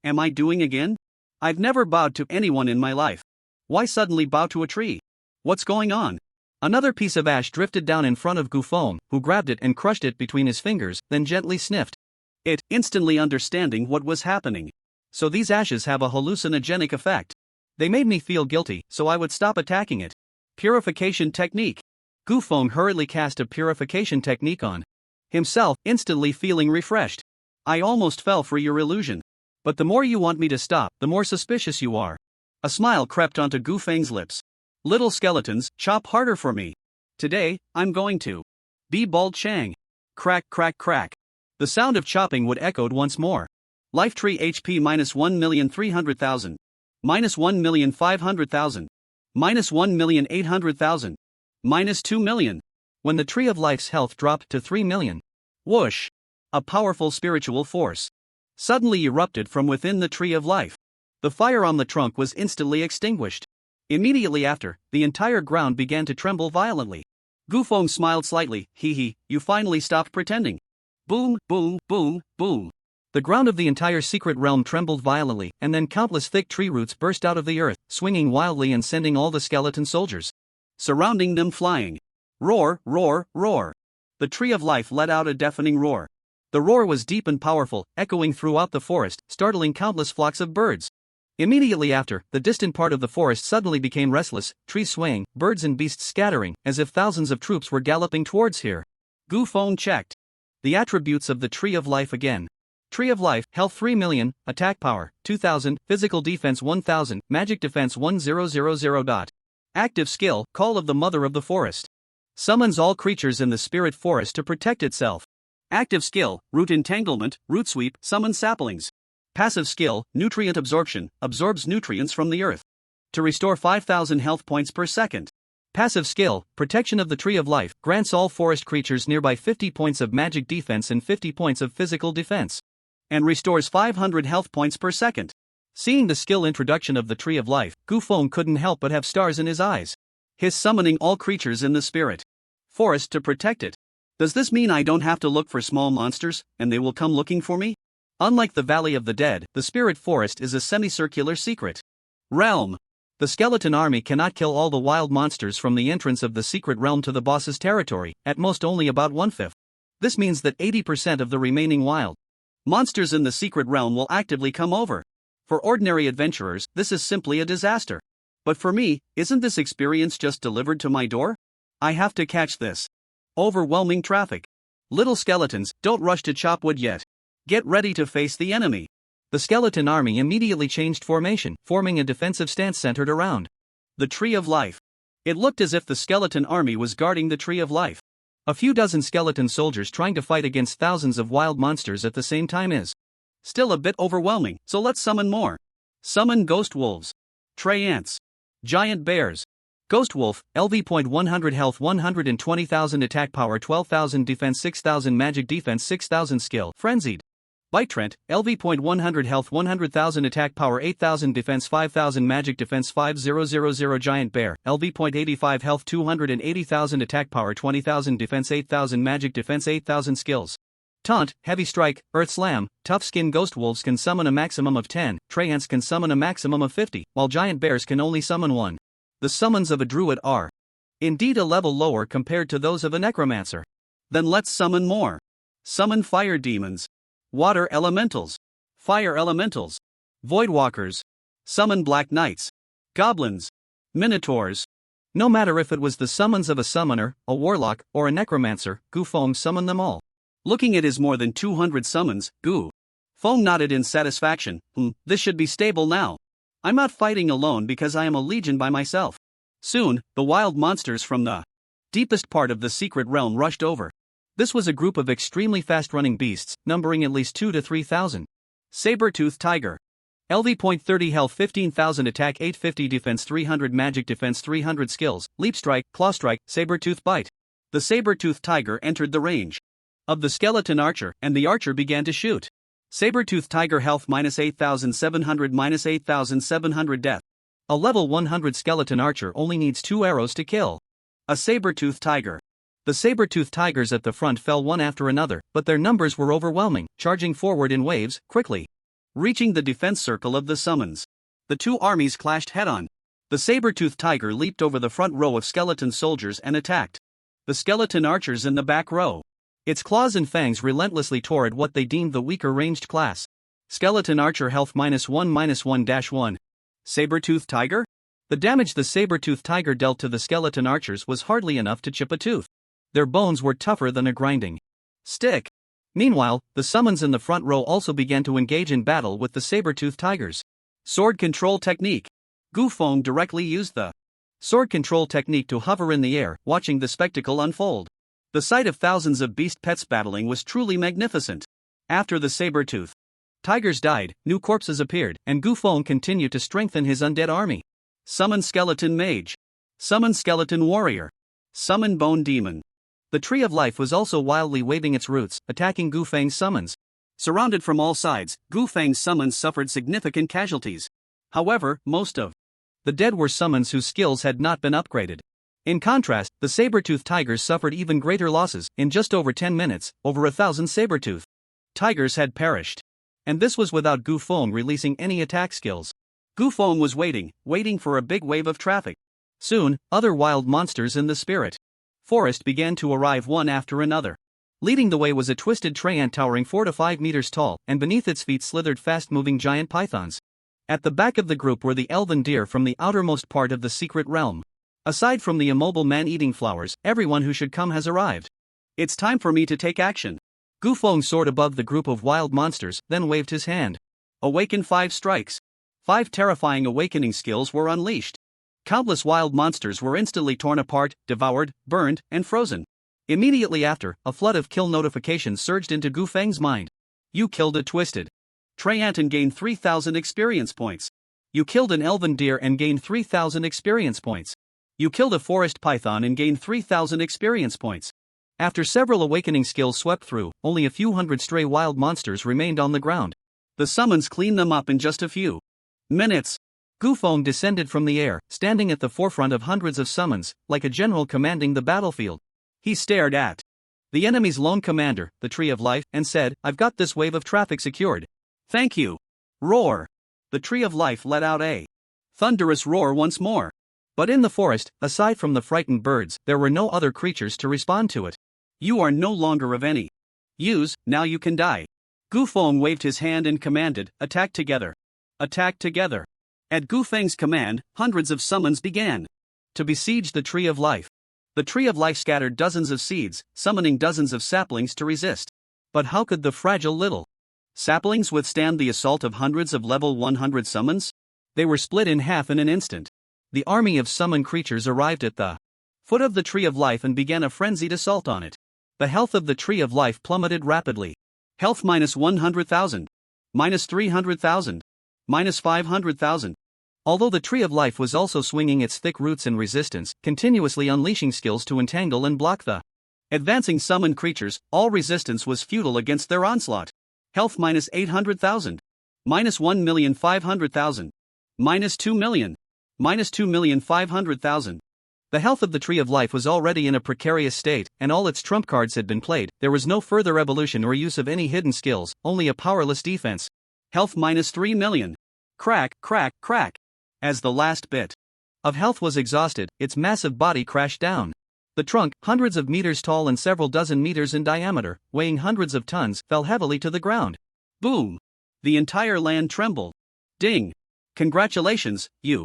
am I doing again? I've never bowed to anyone in my life. Why suddenly bow to a tree? What's going on? Another piece of ash drifted down in front of Gufeng, who grabbed it and crushed it between his fingers, then gently sniffed it, instantly understanding what was happening. So these ashes have a hallucinogenic effect. They made me feel guilty, so I would stop attacking it. Purification technique. Gufeng hurriedly cast a purification technique on himself, instantly feeling refreshed. I almost fell for your illusion. But the more you want me to stop, the more suspicious you are. A smile crept onto Gufeng's lips. Little skeletons, chop harder for me. Today, I'm going to be Bald Shang. Crack, crack, crack. The sound of chopping wood echoed once more. Life tree HP -1,300,000. -1,500,000. -1,800,000. -2 million. When the Tree of Life's health dropped to 3 million. Whoosh! A powerful spiritual force suddenly erupted from within the Tree of Life. The fire on the trunk was instantly extinguished. Immediately after, the entire ground began to tremble violently. Gufeng smiled slightly. Hee, you finally stopped pretending. Boom, boom, boom, boom. The ground of the entire secret realm trembled violently, and then countless thick tree roots burst out of the earth, swinging wildly and sending all the skeleton soldiers surrounding them flying. Roar, roar, roar. The Tree of Life let out a deafening roar. The roar was deep and powerful, echoing throughout the forest, startling countless flocks of birds. Immediately after, the distant part of the forest suddenly became restless, trees swaying, birds and beasts scattering, as if thousands of troops were galloping towards here. Gufeng checked the attributes of the Tree of Life again. Tree of Life, health 3 million, attack power 2,000, physical defense 1,000, magic defense 1000. Active skill, Call of the Mother of the Forest. Summons all creatures in the spirit forest to protect itself. Active skill, Root Entanglement, Root Sweep, summons saplings. Passive skill, Nutrient Absorption, absorbs nutrients from the earth to restore 5,000 health points per second. Passive skill, Protection of the Tree of Life, grants all forest creatures nearby 50 points of magic defense and 50 points of physical defense, and restores 500 health points per second. Seeing the skill introduction of the Tree of Life, Gu Feng couldn't help but have stars in his eyes. His summoning all creatures in the spirit forest to protect it. Does this mean I don't have to look for small monsters, and they will come looking for me? Unlike the Valley of the Dead, the Spirit Forest is a semicircular secret realm. The skeleton army cannot kill all the wild monsters from the entrance of the secret realm to the boss's territory, at most only about 1/5. This means that 80% of the remaining wild monsters in the secret realm will actively come over. For ordinary adventurers, this is simply a disaster. But for me, isn't this experience just delivered to my door? I have to catch this overwhelming traffic. Little skeletons, don't rush to chop wood yet. Get ready to face the enemy. The skeleton army immediately changed formation, forming a defensive stance centered around the Tree of Life. It looked as if the skeleton army was guarding the Tree of Life. A few dozen skeleton soldiers trying to fight against thousands of wild monsters at the same time is still a bit overwhelming, so let's summon more. Summon ghost wolves, tree ants, giant bears. Ghost Wolf, LV.100 health 120,000 attack power 12,000 defense 6,000 magic defense 6,000 skill. Frenzied Bite Trent, LV.100 health 100,000 attack power 8,000 defense 5,000 magic defense 5000 Giant Bear, LV.85 health 280,000 attack power 20,000 defense 8,000 magic defense 8,000 skills. Taunt, Heavy Strike, Earth Slam. Tough Skin Ghost Wolves can summon a maximum of 10, Tree Ants can summon a maximum of 50, while Giant Bears can only summon 1. The summons of a druid are indeed a level lower compared to those of a necromancer. Then let's summon more. Summon fire demons, water elementals, fire elementals, voidwalkers. Summon black knights, goblins, minotaurs. No matter if it was the summons of a summoner, a warlock, or a necromancer, Gu Feng summoned them all. Looking at his more than 200 summons, Gu Feng nodded in satisfaction. This should be stable now. I'm not fighting alone because I am a legion by myself. Soon, the wild monsters from the deepest part of the secret realm rushed over. This was a group of extremely fast-running beasts, numbering at least 2 to 3,000. Saber-toothed tiger. LV.30 health 15,000 attack 850 defense 300 magic defense 300 skills. Leap strike, claw strike, saber-tooth bite. The saber-toothed tiger entered the range of the skeleton archer, and the archer began to shoot. Saber-toothed tiger health -8,700 -8,700 death. A level 100 skeleton archer only needs 2 arrows to kill a saber-toothed tiger. The saber-toothed tigers at the front fell one after another, but their numbers were overwhelming, charging forward in waves, quickly reaching the defense circle of the summons. The two armies clashed head-on. The saber-toothed tiger leaped over the front row of skeleton soldiers and attacked the skeleton archers in the back row. Its claws and fangs relentlessly tore at what they deemed the weaker ranged class. Skeleton archer health -1 Saber-toothed tiger? The damage the saber-toothed tiger dealt to the skeleton archers was hardly enough to chip a tooth. Their bones were tougher than a grinding stick. Meanwhile, the summons in the front row also began to engage in battle with the saber-toothed tigers. Sword control technique. Gu Feng directly used the sword control technique to hover in the air, watching the spectacle unfold. The sight of thousands of beast pets battling was truly magnificent. After the saber-tooth tigers died, new corpses appeared, and Gu Feng continued to strengthen his undead army. Summon skeleton mage. Summon skeleton warrior. Summon bone demon. The Tree of Life was also wildly waving its roots, attacking Gu Feng's summons. Surrounded from all sides, Gu Feng's summons suffered significant casualties. However, most of the dead were summons whose skills had not been upgraded. In contrast, the saber-toothed tigers suffered even greater losses. In just over 10 minutes, over 1,000 saber-toothed tigers had perished. And this was without Gu Feng releasing any attack skills. Gu Feng was waiting for a big wave of traffic. Soon, other wild monsters in the spirit forest began to arrive one after another. Leading the way was a twisted tree ant towering 4 to 5 meters tall, and beneath its feet slithered fast-moving giant pythons. At the back of the group were the elven deer from the outermost part of the secret realm. Aside from the immobile man-eating flowers, everyone who should come has arrived. It's time for me to take action. Gu Feng soared above the group of wild monsters, then waved his hand. Awaken 5 strikes. 5 terrifying awakening skills were unleashed. Countless wild monsters were instantly torn apart, devoured, burned, and frozen. Immediately after, a flood of kill notifications surged into Gu Feng's mind. You killed a twisted tree ant and gained 3,000 experience points. You killed an elven deer and gained 3,000 experience points. You killed a forest python and gained 3,000 experience points. After several awakening skills swept through, only a few hundred stray wild monsters remained on the ground. The summons cleaned them up in just a few Minutes. Gufeng descended from the air, standing at the forefront of hundreds of summons, like a general commanding the battlefield. He stared at the enemy's lone commander, the Tree of Life, and said, "I've got this wave of traffic secured." "Thank you." Roar. The Tree of Life let out a thunderous roar once more. But in the forest, aside from the frightened birds, there were no other creatures to respond to it. "You are no longer of any use, now you can die." Gufeng waved his hand and commanded, "Attack together." Attack together. At Gufeng's command, hundreds of summons began to besiege the Tree of Life. The Tree of Life scattered dozens of seeds, summoning dozens of saplings to resist. But how could the fragile little saplings withstand the assault of hundreds of level 100 summons? They were split in half in an instant. The army of summon creatures arrived at the foot of the Tree of Life and began a frenzied assault on it. The health of the Tree of Life plummeted rapidly. Health minus 100,000. Minus 300,000. Minus 500,000. Although the Tree of Life was also swinging its thick roots in resistance, continuously unleashing skills to entangle and block the advancing summoned creatures, all resistance was futile against their onslaught. Health minus 800,000. Minus 1,500,000. Minus 2 million. Minus 2,500,000. The health of the Tree of Life was already in a precarious state, and all its trump cards had been played. There was no further evolution or use of any hidden skills, only a powerless defense. Health minus 3 million. Crack, crack, crack. As the last bit of health was exhausted, its massive body crashed down. The trunk, hundreds of meters tall and several dozen meters in diameter, weighing hundreds of tons, fell heavily to the ground. Boom! The entire land trembled. Ding! Congratulations, you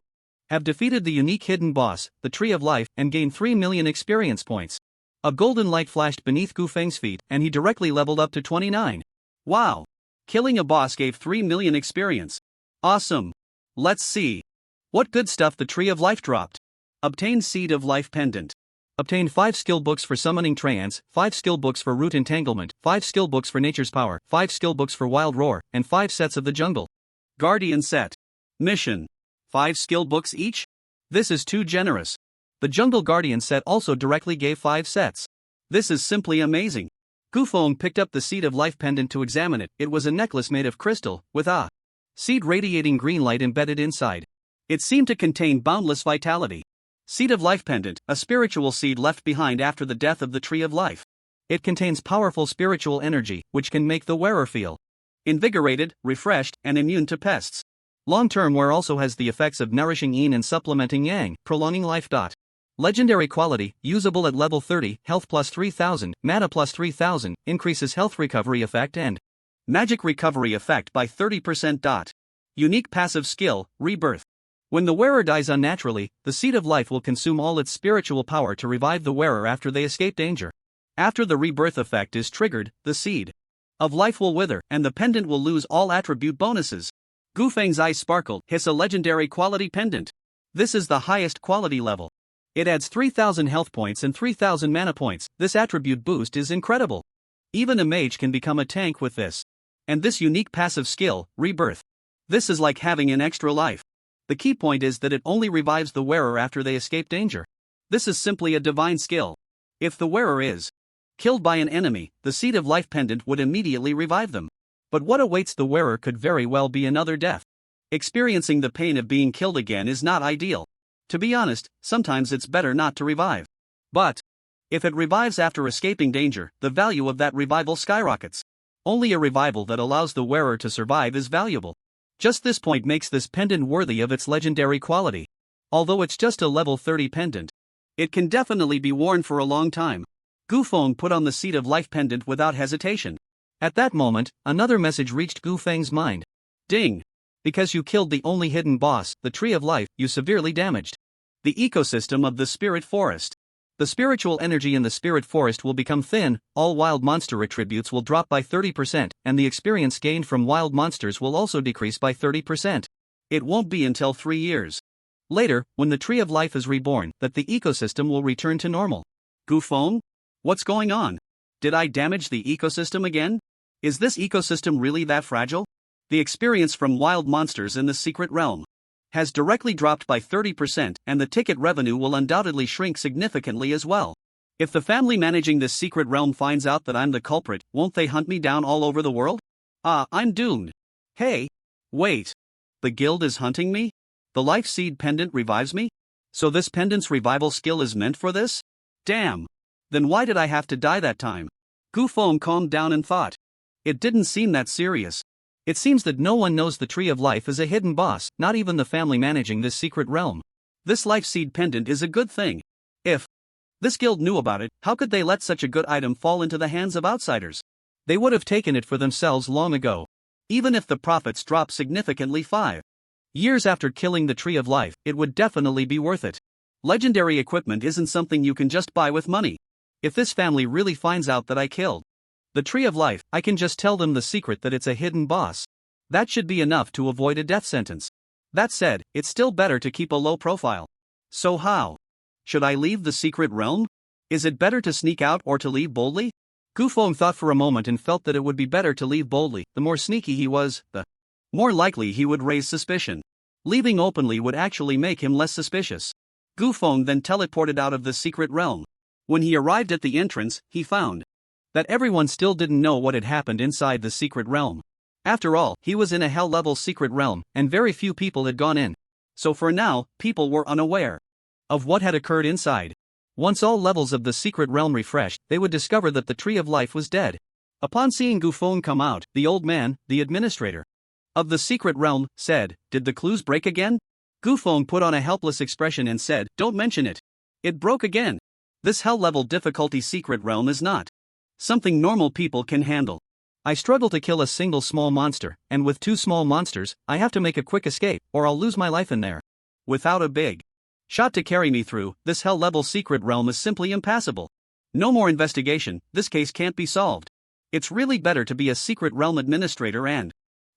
have defeated the unique hidden boss, the Tree of Life, and gained 3 million experience points. A golden light flashed beneath Gufeng's feet, and he directly leveled up to 29. Wow! Killing a boss gave 3 million experience. Awesome! Let's see what good stuff the Tree of Life dropped. Obtained Seed of Life Pendant. Obtained 5 skill books for summoning Trance, 5 skill books for root entanglement, 5 skill books for nature's power, 5 skill books for wild roar, and 5 sets of the jungle Guardian set. Mission. 5 skill books each? This is too generous. The Jungle Guardian set also directly gave 5 sets. This is simply amazing. Gufeng picked up the Seed of Life pendant to examine it. It was a necklace made of crystal, with a seed radiating green light embedded inside. It seemed to contain boundless vitality. Seed of Life pendant, a spiritual seed left behind after the death of the Tree of Life. It contains powerful spiritual energy, which can make the wearer feel invigorated, refreshed, and immune to pests. Long-term wear also has the effects of nourishing yin and supplementing yang, prolonging life. Legendary quality, usable at level 30, health plus 3000, mana plus 3000, increases health recovery effect and magic recovery effect by 30%. Unique passive skill, Rebirth. When the wearer dies unnaturally, the Seed of Life will consume all its spiritual power to revive the wearer after they escape danger. After the rebirth effect is triggered, the Seed of Life will wither, and the pendant will lose all attribute bonuses. Gufeng's eyes sparkled. Hiss, a legendary quality pendant. This is the highest quality level. It adds 3000 health points and 3000 mana points. This attribute boost is incredible. Even a mage can become a tank with this. And this unique passive skill, Rebirth. This is like having an extra life. The key point is that it only revives the wearer after they escape danger. This is simply a divine skill. If the wearer is killed by an enemy, the Seed of Life pendant would immediately revive them. But what awaits the wearer could very well be another death. Experiencing the pain of being killed again is not ideal. To be honest, sometimes it's better not to revive. But if it revives after escaping danger, the value of that revival skyrockets. Only a revival that allows the wearer to survive is valuable. Just this point makes this pendant worthy of its legendary quality. Although it's just a level 30 pendant, it can definitely be worn for a long time. Gufeng put on the Seed of Life pendant without hesitation. At that moment, another message reached Gufeng's mind. Ding! Because you killed the only hidden boss, the Tree of Life, you severely damaged the ecosystem of the Spirit Forest. The spiritual energy in the Spirit Forest will become thin, all wild monster attributes will drop by 30%, and the experience gained from wild monsters will also decrease by 30%. It won't be until 3 years later, when the Tree of Life is reborn, that the ecosystem will return to normal. Gufeng? What's going on? Did I damage the ecosystem again? Is this ecosystem really that fragile? The experience from wild monsters in the secret realm has directly dropped by 30%, and the ticket revenue will undoubtedly shrink significantly as well. If the family managing this secret realm finds out that I'm the culprit, won't they hunt me down all over the world? I'm doomed. Hey! Wait! The guild is hunting me? The life seed pendant revives me? So this pendant's revival skill is meant for this? Damn! Then why did I have to die that time? Gu Feng calmed down and thought. It didn't seem that serious. It seems that no one knows the Tree of Life is a hidden boss, not even the family managing this secret realm. This life seed pendant is a good thing. If this guild knew about it, how could they let such a good item fall into the hands of outsiders? They would have taken it for themselves long ago. Even if the profits drop significantly 5 years after killing the Tree of Life, it would definitely be worth it. Legendary equipment isn't something you can just buy with money. If this family really finds out that I killed the Tree of Life, I can just tell them the secret that it's a hidden boss. That should be enough to avoid a death sentence. That said, it's still better to keep a low profile. So how? Should I leave the secret realm? Is it better to sneak out or to leave boldly? Gu Feng thought for a moment and felt that it would be better to leave boldly. The more sneaky he was, the more likely he would raise suspicion. Leaving openly would actually make him less suspicious. Gu Feng then teleported out of the secret realm. When he arrived at the entrance, he found that everyone still didn't know what had happened inside the secret realm. After all, he was in a hell-level secret realm, and very few people had gone in. So for now, people were unaware of what had occurred inside. Once all levels of the secret realm refreshed, they would discover that the Tree of Life was dead. Upon seeing Gu Feng come out, the old man, the administrator of the secret realm, said, "Did the clues break again?" Gu Feng put on a helpless expression and said, "Don't mention it. It broke again. This hell-level difficulty secret realm is not something normal people can handle. I struggle to kill a single small monster, and with 2 small monsters, I have to make a quick escape, or I'll lose my life in there. Without a big shot to carry me through, this hell-level secret realm is simply impassable. No more investigation, this case can't be solved. It's really better to be a secret realm administrator and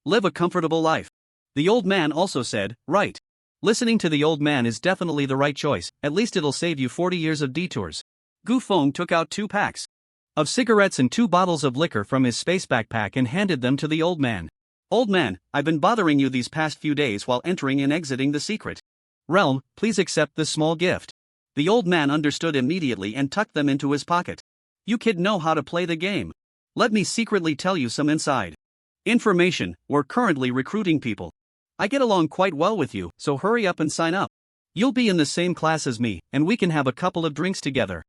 live a comfortable life." The old man also said, "Right. Listening to the old man is definitely the right choice, at least it'll save you 40 years of detours." Gu Feng took out 2 packs of cigarettes and 2 bottles of liquor from his space backpack and handed them to the old man. "Old man, I've been bothering you these past few days while entering and exiting the secret realm, please accept this small gift." The old man understood immediately and tucked them into his pocket. "You kid know how to play the game. Let me secretly tell you some inside information. We're currently recruiting people. I get along quite well with you, so hurry up and sign up. You'll be in the same class as me, and we can have a couple of drinks together."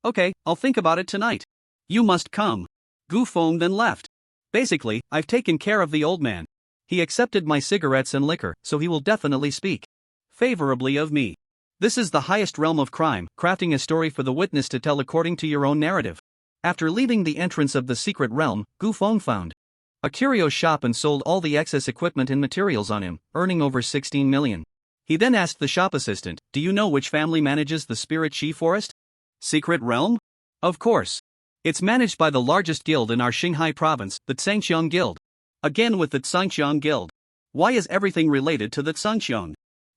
"Okay, I'll think about it tonight. You must come." Gu Feng then left. "Basically, I've taken care of the old man. He accepted my cigarettes and liquor, so he will definitely speak favorably of me. This is the highest realm of crime, crafting a story for the witness to tell according to your own narrative." After leaving the entrance of the secret realm, Gu Feng found a curio shop and sold all the excess equipment and materials on him, earning over 16 million. He then asked the shop assistant, "Do you know which family manages the Spirit Chi Forest secret realm?" "Of course. It's managed by the largest guild in our Xinghai province, the Tsangxiang Guild." "Again with the Tsangxiang Guild. Why is everything related to the Tsangxiang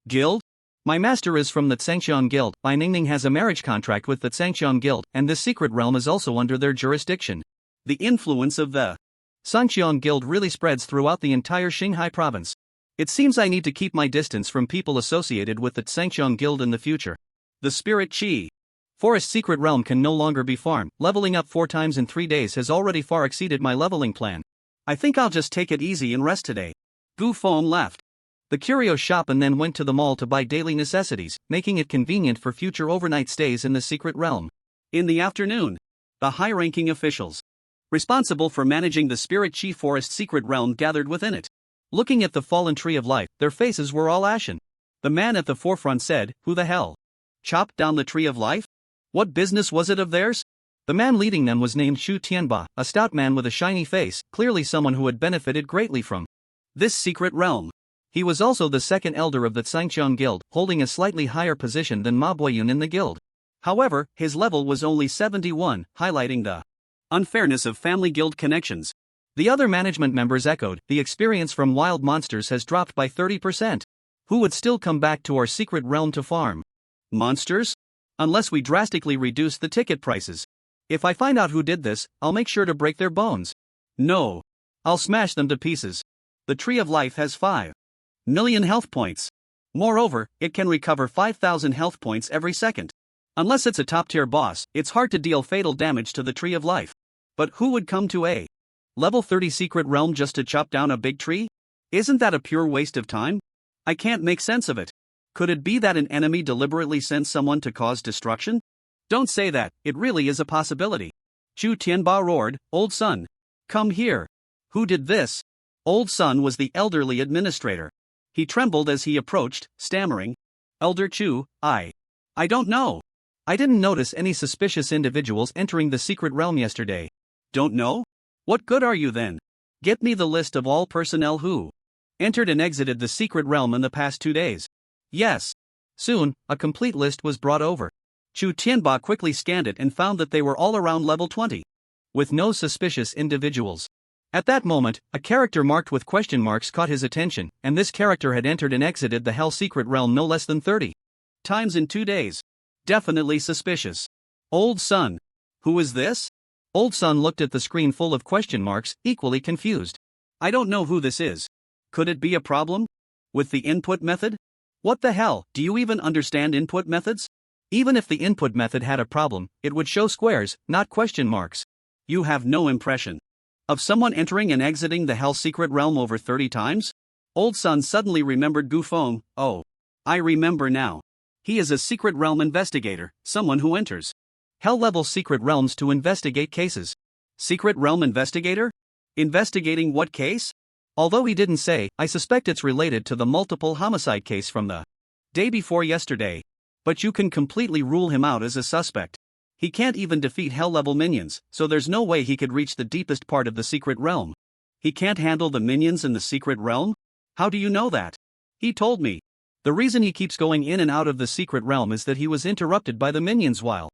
Guild?" "My master is from the Tsangxiang Guild. My Ningning has a marriage contract with the Tsangxiang Guild, and this secret realm is also under their jurisdiction." The influence of the Tsangxiang Guild really spreads throughout the entire Xinghai province. It seems I need to keep my distance from people associated with the Tsangxiang Guild in the future. The Spirit Chi Forest secret realm can no longer be farmed. Leveling up 4 times in 3 days has already far exceeded my leveling plan. I think I'll just take it easy and rest today. Gu Feng left the curio shop and then went to the mall to buy daily necessities, making it convenient for future overnight stays in the secret realm. In the afternoon, the high-ranking officials responsible for managing the Spirit Chi Forest secret realm gathered within it. Looking at the fallen Tree of Life, their faces were all ashen. The man at the forefront said, "Who the hell chopped down the Tree of Life? What business was it of theirs?" The man leading them was named Shu Tianba, a stout man with a shiny face, clearly someone who had benefited greatly from this secret realm. He was also the second elder of the Tsangxiang Guild, holding a slightly higher position than Ma Boyun in the guild. However, his level was only 71, highlighting the unfairness of family guild connections. The other management members echoed, "The experience from wild monsters has dropped by 30%. Who would still come back to our secret realm to farm monsters? Unless we drastically reduce the ticket prices. If I find out who did this, I'll make sure to break their bones. No. I'll smash them to pieces. The Tree of Life has 5 million health points. Moreover, it can recover 5,000 health points every second. Unless it's a top-tier boss, it's hard to deal fatal damage to the Tree of Life. But who would come to a level 30 secret realm just to chop down a big tree? Isn't that a pure waste of time? I can't make sense of it. Could it be that an enemy deliberately sent someone to cause destruction? Don't say that, it really is a possibility. Chu Tianba roared, "Old Sun! Come here!" Who did this? Old Sun was the elderly administrator. He trembled as he approached, stammering, "Elder Chu, I don't know. I didn't notice any suspicious individuals entering the secret realm yesterday." Don't know? What good are you then? Get me the list of all personnel who entered and exited the secret realm in the past 2 days. Yes. Soon, a complete list was brought over. Chu Tianba quickly scanned it and found that they were all around level 20. With no suspicious individuals. At that moment, a character marked with question marks caught his attention, and this character had entered and exited the Hell Secret Realm no less than 30 times in 2 days. Definitely suspicious. Old Sun. Who is this? Old Sun looked at the screen full of question marks, equally confused. I don't know who this is. Could it be a problem? With the input method? What the hell, do you even understand input methods? Even if the input method had a problem, it would show squares, not question marks. You have no impression of someone entering and exiting the Hell Secret Realm over 30 times? Old Sun suddenly remembered Gu Feng. Oh, I remember now. He is a secret realm investigator, someone who enters Hell-level secret realms to investigate cases. Secret realm investigator? Investigating what case? Although he didn't say, I suspect it's related to the multiple homicide case from the day before yesterday. But you can completely rule him out as a suspect. He can't even defeat hell-level minions, so there's no way he could reach the deepest part of the secret realm. He can't handle the minions in the secret realm? How do you know that? He told me. The reason he keeps going in and out of the secret realm is that he was interrupted by the minions while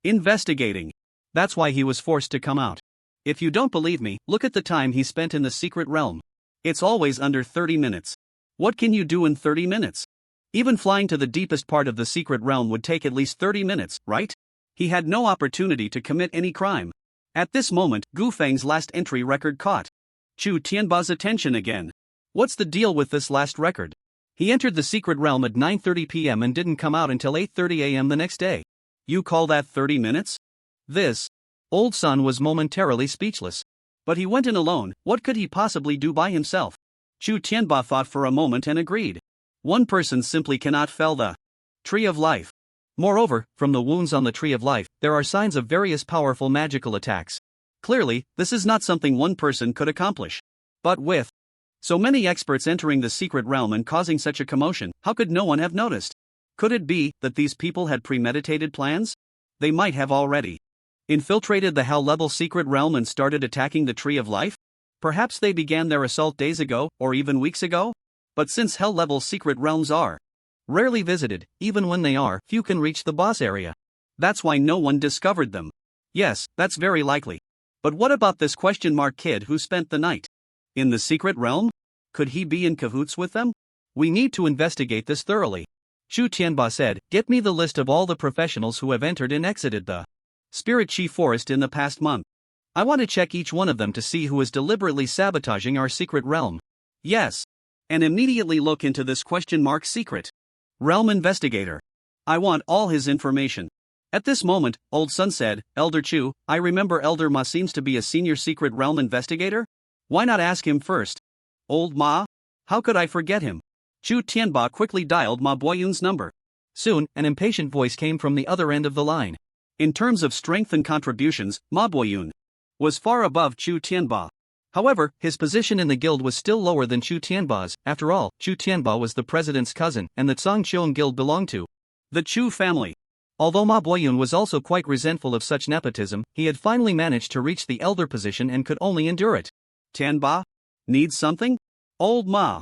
investigating. That's why he was forced to come out. If you don't believe me, look at the time he spent in the secret realm. It's always under 30 minutes. What can you do in 30 minutes? Even flying to the deepest part of the secret realm would take at least 30 minutes, right? He had no opportunity to commit any crime. At this moment, Gu Feng's last entry record caught Chu Tianba's attention again. What's the deal with this last record? He entered the secret realm at 9:30 p.m. and didn't come out until 8:30 a.m. the next day. You call that 30 minutes? This. Old Sun was momentarily speechless. But he went in alone, what could he possibly do by himself? Chu Tianba thought for a moment and agreed. One person simply cannot fell the Tree of Life. Moreover, from the wounds on the Tree of Life, there are signs of various powerful magical attacks. Clearly, this is not something one person could accomplish. But with so many experts entering the secret realm and causing such a commotion, how could no one have noticed? Could it be that these people had premeditated plans? They might have already infiltrated the hell-level secret realm and started attacking the Tree of Life? Perhaps they began their assault days ago, or even weeks ago? But since hell-level secret realms are rarely visited, even when they are, few can reach the boss area. That's why no one discovered them. Yes, that's very likely. But what about this question mark kid who spent the night in the secret realm? Could he be in cahoots with them? We need to investigate this thoroughly. Chu Tianba said, get me the list of all the professionals who have entered and exited the Spirit Chi Forest in the past month. I want to check each one of them to see who is deliberately sabotaging our secret realm. Yes. And immediately look into this question mark secret realm investigator. I want all his information. At this moment, Old Sun said, Elder Chu, I remember Elder Ma seems to be a senior secret realm investigator. Why not ask him first? Old Ma? How could I forget him? Chu Tianba quickly dialed Ma Boyun's number. Soon, an impatient voice came from the other end of the line. In terms of strength and contributions, Ma Boyun was far above Chu Tianba. However, his position in the guild was still lower than Chu Tianba's. After all, Chu Tianba was the president's cousin, and the Zhangqiong guild belonged to the Chu family. Although Ma Boyun was also quite resentful of such nepotism, he had finally managed to reach the elder position and could only endure it. Tianba? Needs something? Old Ma.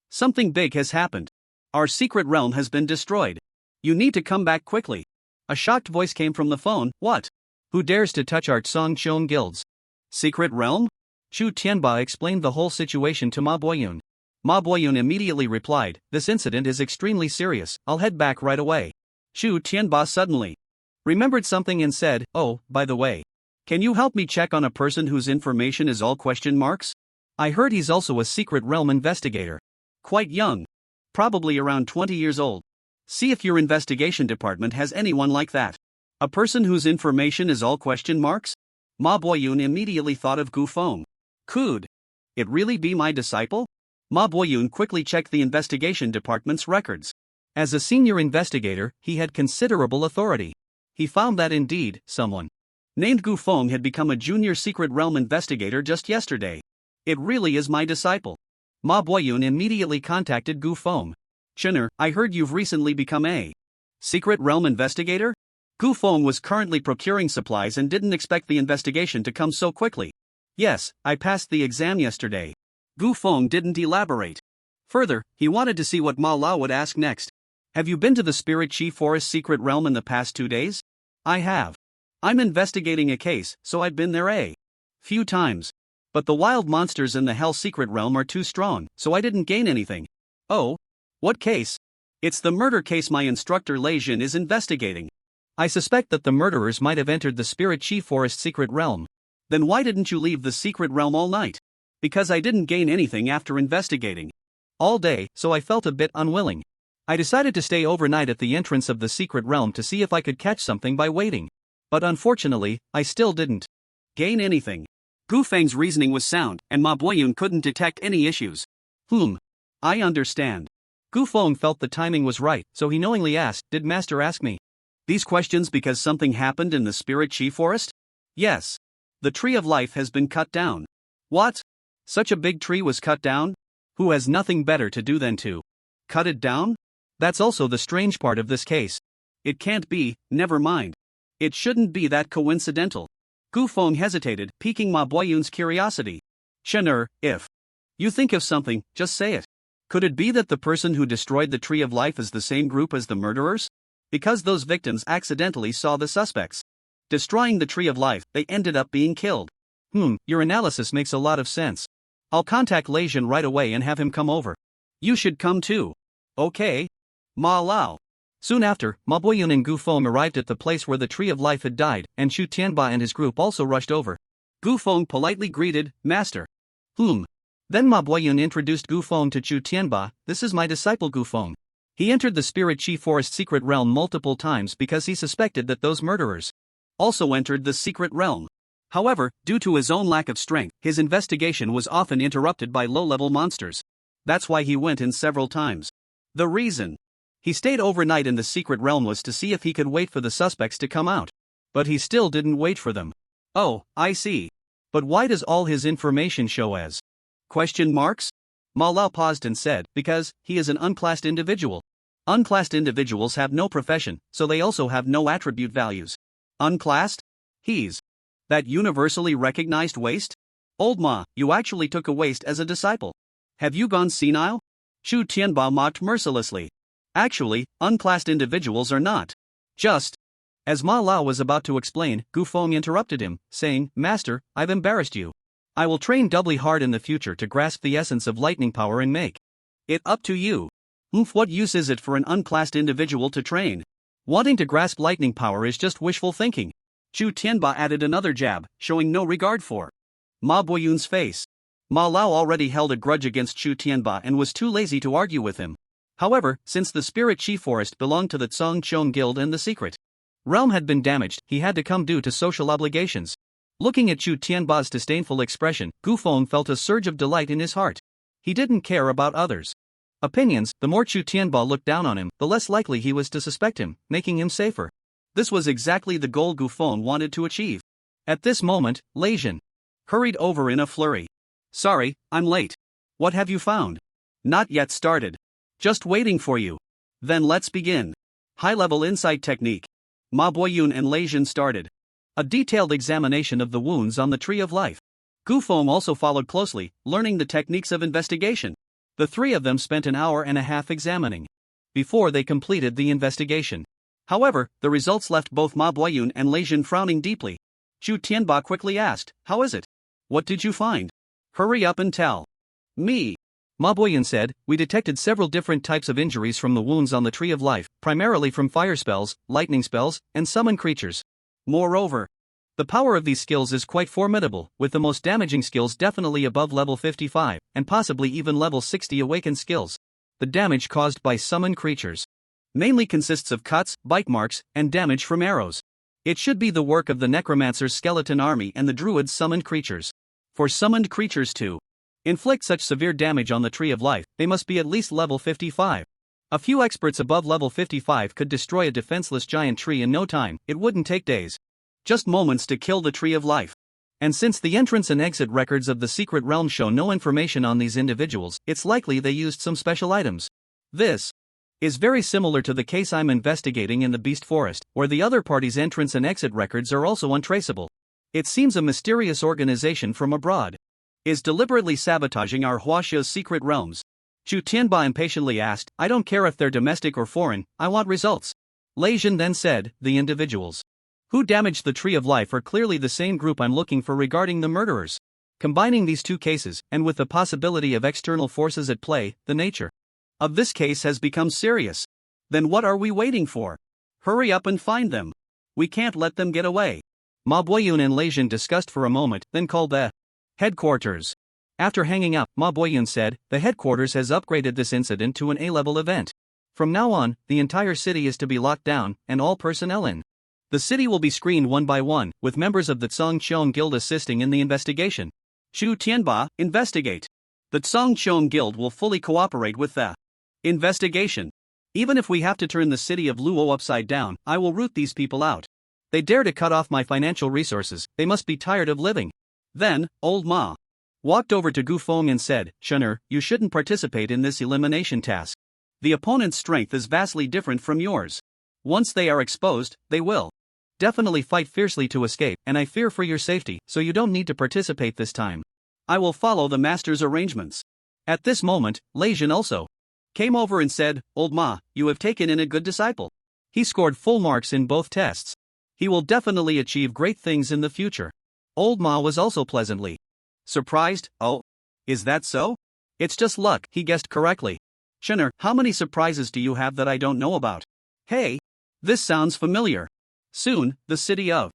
Something big has happened. Our secret realm has been destroyed. You need to come back quickly. A shocked voice came from the phone. What? Who dares to touch our Zhangqiong guilds? Secret realm? Chu Tianba explained the whole situation to Ma Boyun. Ma Boyun immediately replied, this incident is extremely serious, I'll head back right away. Chu Tianba suddenly remembered something and said, oh, by the way, can you help me check on a person whose information is all question marks? I heard he's also a secret realm investigator. Quite young. Probably around 20 years old. See if your investigation department has anyone like that. A person whose information is all question marks? Ma Boyun immediately thought of Gu Feng. Could it really be my disciple? Ma Boyun quickly checked the investigation department's records. As a senior investigator, he had considerable authority. He found that indeed, someone named Gu Feng had become a junior secret realm investigator just yesterday. It really is my disciple. Ma Boyun immediately contacted Gu Feng. Chenner, I heard you've recently become a secret realm investigator? Gu Feng was currently procuring supplies and didn't expect the investigation to come so quickly. Yes, I passed the exam yesterday. Gu Feng didn't elaborate. Further, he wanted to see what Ma Lao would ask next. Have you been to the Spirit Chi Forest secret realm in the past 2 days? I have. I'm investigating a case, so I've been there a few times. But the wild monsters in the Hell secret realm are too strong, so I didn't gain anything. Oh? What case? It's the murder case my instructor Lei Jin is investigating. I suspect that the murderers might have entered the Spirit Chi Forest secret realm. Then why didn't you leave the secret realm all night? Because I didn't gain anything after investigating all day, so I felt a bit unwilling. I decided to stay overnight at the entrance of the secret realm to see if I could catch something by waiting. But unfortunately, I still didn't gain anything. Gu Feng's reasoning was sound, and Ma Boyun couldn't detect any issues. I understand. Gu Feng felt the timing was right, so he knowingly asked, Did Master ask me these questions because something happened in the Spirit Chi Forest? Yes. The Tree of Life has been cut down. What? Such a big tree was cut down? Who has nothing better to do than to cut it down? That's also the strange part of this case. It can't be, never mind. It shouldn't be that coincidental. Gu Feng hesitated, piquing Ma Boyun's curiosity. Chenner, if you think of something, just say it. Could it be that the person who destroyed the Tree of Life is the same group as the murderers? Because those victims accidentally saw the suspects destroying the Tree of Life, they ended up being killed. Your analysis makes a lot of sense. I'll contact Lei Jin right away and have him come over. You should come too. Okay. Ma Lao. Soon after, Ma Boyun and Gu Feng arrived at the place where the Tree of Life had died, and Chu Tianba and his group also rushed over. Gu Feng politely greeted, Master. Then Ma Boyun introduced Gu Feng to Chu Tianba. This is my disciple Gu Feng. He entered the Spirit Chi Forest secret realm multiple times because he suspected that those murderers also entered the secret realm. However, due to his own lack of strength, his investigation was often interrupted by low-level monsters. That's why he went in several times. The reason he stayed overnight in the secret realm was to see if he could wait for the suspects to come out. But he still didn't wait for them. Oh, I see. But why does all his information show as question marks? Ma Lao paused and said, because he is an unclassed individual. Unclassed individuals have no profession, so they also have no attribute values. Unclassed? He's that universally recognized waste? Old Ma, you actually took a waste as a disciple. Have you gone senile? Chu Tianba mocked mercilessly. Actually, unclassed individuals are not just. As Ma Lao was about to explain, Gu Feng interrupted him, saying, Master, I've embarrassed you. I will train doubly hard in the future to grasp the essence of lightning power and make it up to you. What use is it for an unclassed individual to train? Wanting to grasp lightning power is just wishful thinking. Chu Tianba added another jab, showing no regard for Ma Boyun's face. Ma Lao already held a grudge against Chu Tianba and was too lazy to argue with him. However, since the Spirit Chi Forest belonged to the Tsong Chong Guild and the secret realm had been damaged, he had to come due to social obligations. Looking at Chu Tianba's disdainful expression, Gu Feng felt a surge of delight in his heart. He didn't care about others' opinions. The more Chu Tianba looked down on him, the less likely he was to suspect him, making him safer. This was exactly the goal Gu Feng wanted to achieve. At this moment, Lei Jin hurried over in a flurry. Sorry, I'm late. What have you found? Not yet started. Just waiting for you. Then let's begin. High-level insight technique. Ma Boyun and Lei Jin started a detailed examination of the wounds on the Tree of Life. Gu Feng also followed closely, learning the techniques of investigation. The three of them spent an hour and a half examining before they completed the investigation. However, the results left both Ma Boyun and Lei Jin frowning deeply. Chu Tianba quickly asked, How is it? What did you find? Hurry up and tell me. Ma Boyun said, We detected several different types of injuries from the wounds on the Tree of Life, primarily from fire spells, lightning spells, and summon creatures. Moreover, the power of these skills is quite formidable, with the most damaging skills definitely above level 55, and possibly even level 60 awakened skills. The damage caused by summoned creatures mainly consists of cuts, bite marks, and damage from arrows. It should be the work of the Necromancer's skeleton army and the Druid's summoned creatures. For summoned creatures to inflict such severe damage on the Tree of Life, they must be at least level 55. A few experts above level 55 could destroy a defenseless giant tree in no time. It wouldn't take days, just moments to kill the Tree of Life. And since the entrance and exit records of the secret realm show no information on these individuals, it's likely they used some special items. This is very similar to the case I'm investigating in the Beast Forest, where the other party's entrance and exit records are also untraceable. It seems a mysterious organization from abroad is deliberately sabotaging our Huaxia's secret realms. Zhu Tianba impatiently asked, I don't care if they're domestic or foreign, I want results. Lei Jin then said, the individuals who damaged the Tree of Life are clearly the same group I'm looking for regarding the murderers. Combining these two cases, and with the possibility of external forces at play, the nature of this case has become serious. Then what are we waiting for? Hurry up and find them. We can't let them get away. Ma Boyun and Lei Jin discussed for a moment, then called the headquarters. After hanging up, Ma Boyun said, the headquarters has upgraded this incident to an A-level event. From now on, the entire city is to be locked down, and all personnel in the city will be screened one by one, with members of the Zhongqiong Guild assisting in the investigation. Zhu Tianba, investigate. The Zhongqiong Guild will fully cooperate with the investigation. Even if we have to turn the city of Luo upside down, I will root these people out. They dare to cut off my financial resources, they must be tired of living. Then, old Ma walked over to Gu Feng and said, Shen'er, you shouldn't participate in this elimination task. The opponent's strength is vastly different from yours. Once they are exposed, they will definitely fight fiercely to escape, and I fear for your safety, so you don't need to participate this time. I will follow the master's arrangements. At this moment, Lei Jin also came over and said, Old Ma, you have taken in a good disciple. He scored full marks in both tests. He will definitely achieve great things in the future. Old Ma was also pleasantly surprised. Oh, is that so? It's just luck, he guessed correctly. Shen'er, how many surprises do you have that I don't know about? Hey, this sounds familiar. Soon, the city of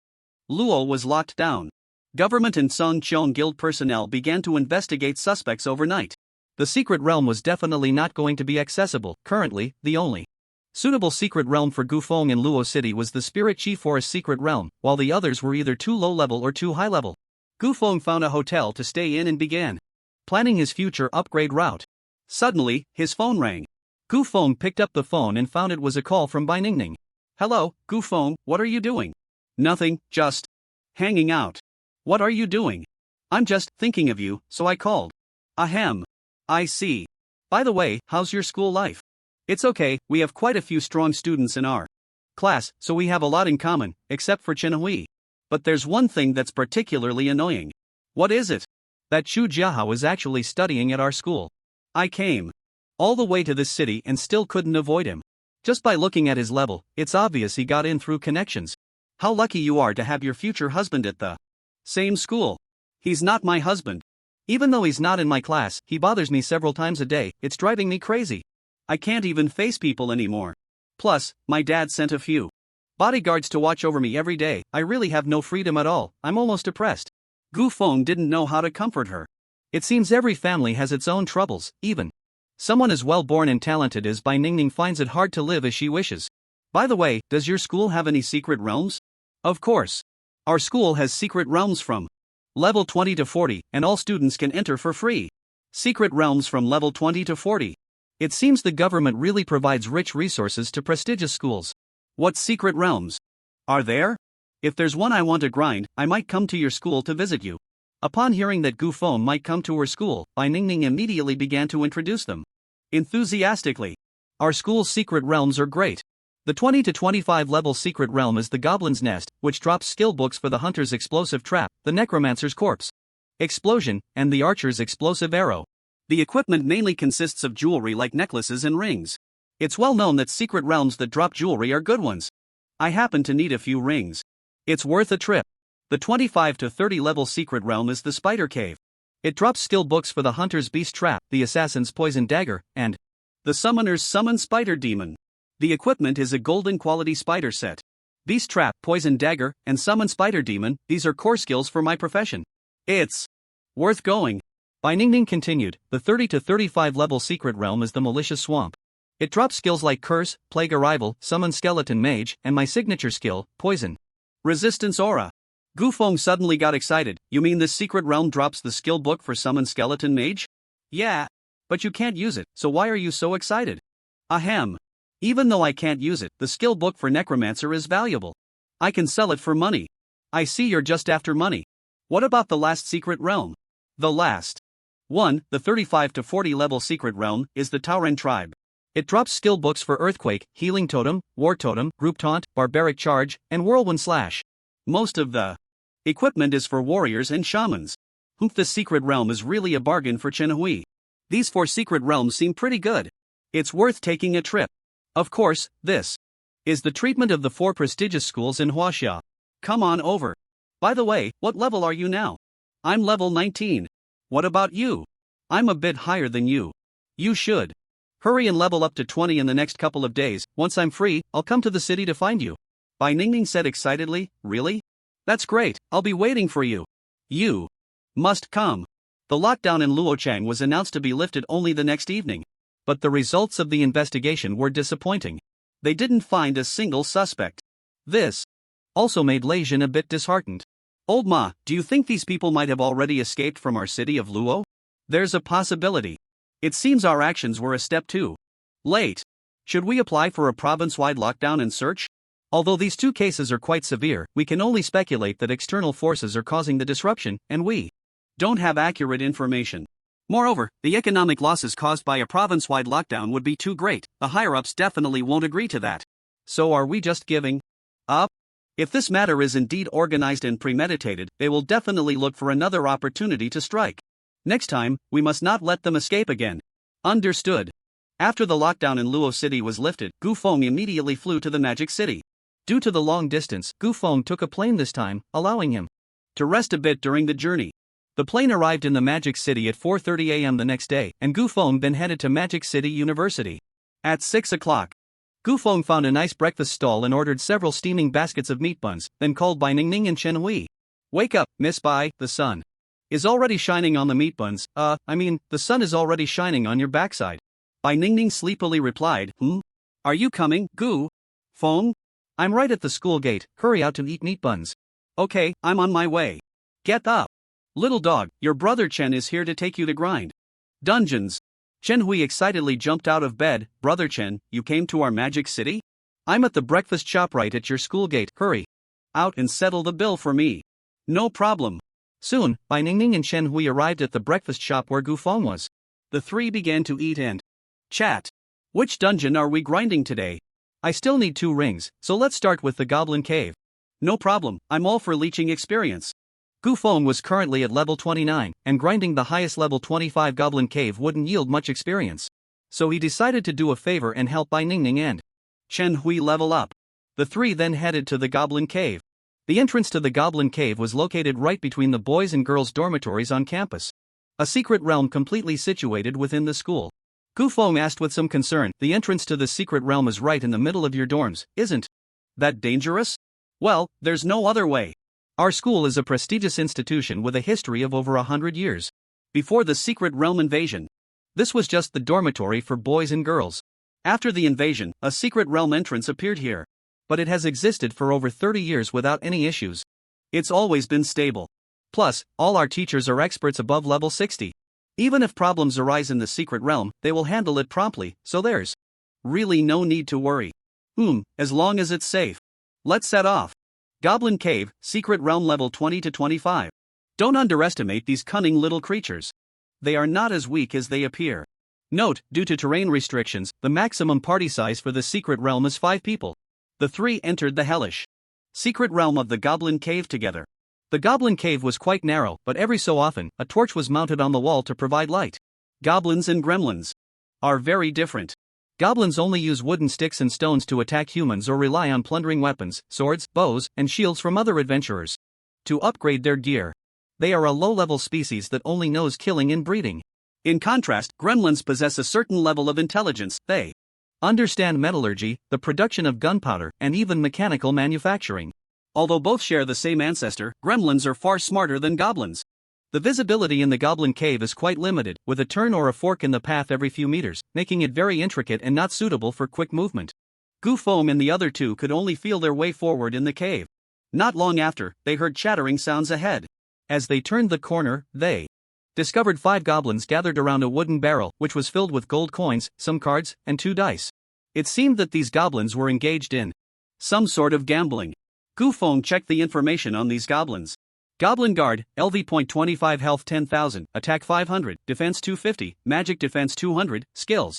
Luo was locked down. Government and Zhongqiong Guild personnel began to investigate suspects overnight. The secret realm was definitely not going to be accessible. Currently, the only suitable secret realm for Gufeng in Luo City was the Spirit Chi Forest secret realm, while the others were either too low level or too high level. Gufeng found a hotel to stay in and began planning his future upgrade route. Suddenly, his phone rang. Gufeng picked up the phone and found it was a call from Bai Ningning. Hello, Gufeng, what are you doing? Nothing, just hanging out. What are you doing? I'm just thinking of you, so I called. Ahem. I see. By the way, how's your school life? It's okay, we have quite a few strong students in our class, so we have a lot in common, except for Chen Hui. But there's one thing that's particularly annoying. What is it? That Chu Jiahao is actually studying at our school. I came all the way to this city and still couldn't avoid him. Just by looking at his level, it's obvious he got in through connections. How lucky you are to have your future husband at the same school. He's not my husband. Even though he's not in my class, he bothers me several times a day, it's driving me crazy. I can't even face people anymore. Plus, my dad sent a few bodyguards to watch over me every day. I really have no freedom at all, I'm almost depressed. Gu Feng didn't know how to comfort her. It seems every family has its own troubles, even someone as well-born and talented as Bai Ningning finds it hard to live as she wishes. By the way, does your school have any secret realms? Of course. Our school has secret realms from level 20 to 40, and all students can enter for free. Secret realms from level 20 to 40. It seems the government really provides rich resources to prestigious schools. What secret realms are there? If there's one I want to grind, I might come to your school to visit you. Upon hearing that Gu Feng might come to her school, Bai Ningning immediately began to introduce them enthusiastically. Our school's secret realms are great. The 20 to 25 level secret realm is the Goblin's Nest, which drops skill books for the Hunter's Explosive Trap, the Necromancer's Corpse Explosion, and the Archer's Explosive Arrow. The equipment mainly consists of jewelry like necklaces and rings. It's well known that secret realms that drop jewelry are good ones. I happen to need a few rings. It's worth a trip. The 25 to 30 level secret realm is the Spider Cave. It drops skill books for the Hunter's Beast Trap, the Assassin's Poison Dagger, and the Summoner's Summon Spider Demon. The equipment is a golden quality spider set. Beast Trap, Poison Dagger, and Summon Spider Demon, these are core skills for my profession. It's worth going. Bai Ningning continued, the 30 to 35 level secret realm is the Malicious Swamp. It drops skills like Curse, Plague Arrival, Summon Skeleton Mage, and my signature skill, Poison Resistance Aura. Gu Feng suddenly got excited. You mean this secret realm drops the skill book for summon skeleton mage? Yeah. But you can't use it, so why are you so excited? Ahem. Even though I can't use it, the skill book for necromancer is valuable. I can sell it for money. I see you're just after money. What about the last secret realm? The last one, the 35 to 40 level secret realm, is the Tauren tribe. It drops skill books for Earthquake, Healing Totem, War Totem, Group Taunt, Barbaric Charge, and Whirlwind Slash. Most of the equipment is for warriors and shamans. The secret realm is really a bargain for Chen Hui. These 4 secret realms seem pretty good. It's worth taking a trip. Of course, this is the treatment of the 4 prestigious schools in Huaxia. Come on over. By the way, what level are you now? I'm level 19. What about you? I'm a bit higher than you. You should hurry and level up to 20 in the next couple of days. Once I'm free, I'll come to the city to find you. Bai Ningning said excitedly. Really? That's great, I'll be waiting for you. You must come. The lockdown in Luochang was announced to be lifted only the next evening. But the results of the investigation were disappointing. They didn't find a single suspect. This also made Lei Jin a bit disheartened. Old Ma, do you think these people might have already escaped from our city of Luo? There's a possibility. It seems our actions were a step too late. Should we apply for a province-wide lockdown and search? Although these 2 cases are quite severe, we can only speculate that external forces are causing the disruption, and we don't have accurate information. Moreover, the economic losses caused by a province-wide lockdown would be too great. The higher-ups definitely won't agree to that. So are we just giving up? If this matter is indeed organized and premeditated, they will definitely look for another opportunity to strike. Next time, we must not let them escape again. Understood. After the lockdown in Luo City was lifted, Gu Feng immediately flew to the Magic City. Due to the long distance, Gu Feng took a plane this time, allowing him to rest a bit during the journey. The plane arrived in the Magic City at 4:30 a.m. the next day, and Gu Feng then headed to Magic City University. At 6 o'clock, Gu Feng found a nice breakfast stall and ordered several steaming baskets of meat buns, then called Bai Ningning and Chen Hui. Wake up, Miss Bai, the sun is already shining on the meat buns. The sun is already shining on your backside. Bai Ningning sleepily replied, Are you coming, Gu Feng? I'm right at the school gate, hurry out to eat meat buns. Okay, I'm on my way. Get up. Little dog, your brother Chen is here to take you to grind dungeons. Chen Hui excitedly jumped out of bed. Brother Chen, you came to our Magic City? I'm at the breakfast shop right at your school gate, hurry out and settle the bill for me. No problem. Soon, Bai Ningning and Chen Hui arrived at the breakfast shop where Gu Feng was. The 3 began to eat and chat. Which dungeon are we grinding today? I still need 2 rings, so let's start with the Goblin Cave. No problem, I'm all for leeching experience. Gu Feng was currently at level 29, and grinding the highest level 25 Goblin Cave wouldn't yield much experience. So he decided to do a favor and help Bai Ningning and Chen Hui level up. The 3 then headed to the Goblin Cave. The entrance to the Goblin Cave was located right between the boys' and girls' dormitories on campus. A secret realm completely situated within the school. Gu Feng asked with some concern, the entrance to the secret realm is right in the middle of your dorms, isn't that dangerous? Well, there's no other way. Our school is a prestigious institution with a history of over 100 years. Before the secret realm invasion, this was just the dormitory for boys and girls. After the invasion, a secret realm entrance appeared here. But it has existed for over 30 years without any issues. It's always been stable. Plus, all our teachers are experts above level 60. Even if problems arise in the secret realm, they will handle it promptly, so there's really no need to worry. As long as it's safe. Let's set off. Goblin Cave, secret realm level 20 to 25. Don't underestimate these cunning little creatures. They are not as weak as they appear. Note, due to terrain restrictions, the maximum party size for the secret realm is 5 people. The 3 entered the hellish secret realm of the Goblin Cave together. The Goblin Cave was quite narrow, but every so often, a torch was mounted on the wall to provide light. Goblins and gremlins are very different. Goblins only use wooden sticks and stones to attack humans or rely on plundering weapons, swords, bows, and shields from other adventurers to upgrade their gear. They are a low-level species that only knows killing and breeding. In contrast, gremlins possess a certain level of intelligence. They understand metallurgy, the production of gunpowder, and even mechanical manufacturing. Although both share the same ancestor, gremlins are far smarter than goblins. The visibility in the Goblin Cave is quite limited, with a turn or a fork in the path every few meters, making it very intricate and not suitable for quick movement. Gu Feng and the other 2 could only feel their way forward in the cave. Not long after, they heard chattering sounds ahead. As they turned the corner, they discovered 5 goblins gathered around a wooden barrel which was filled with gold coins, some cards, and 2 dice. It seemed that these goblins were engaged in some sort of gambling. Gu Feng checked the information on these goblins. Goblin Guard, LV.25 health 10,000, attack 500, defense 250, magic defense 200, skills.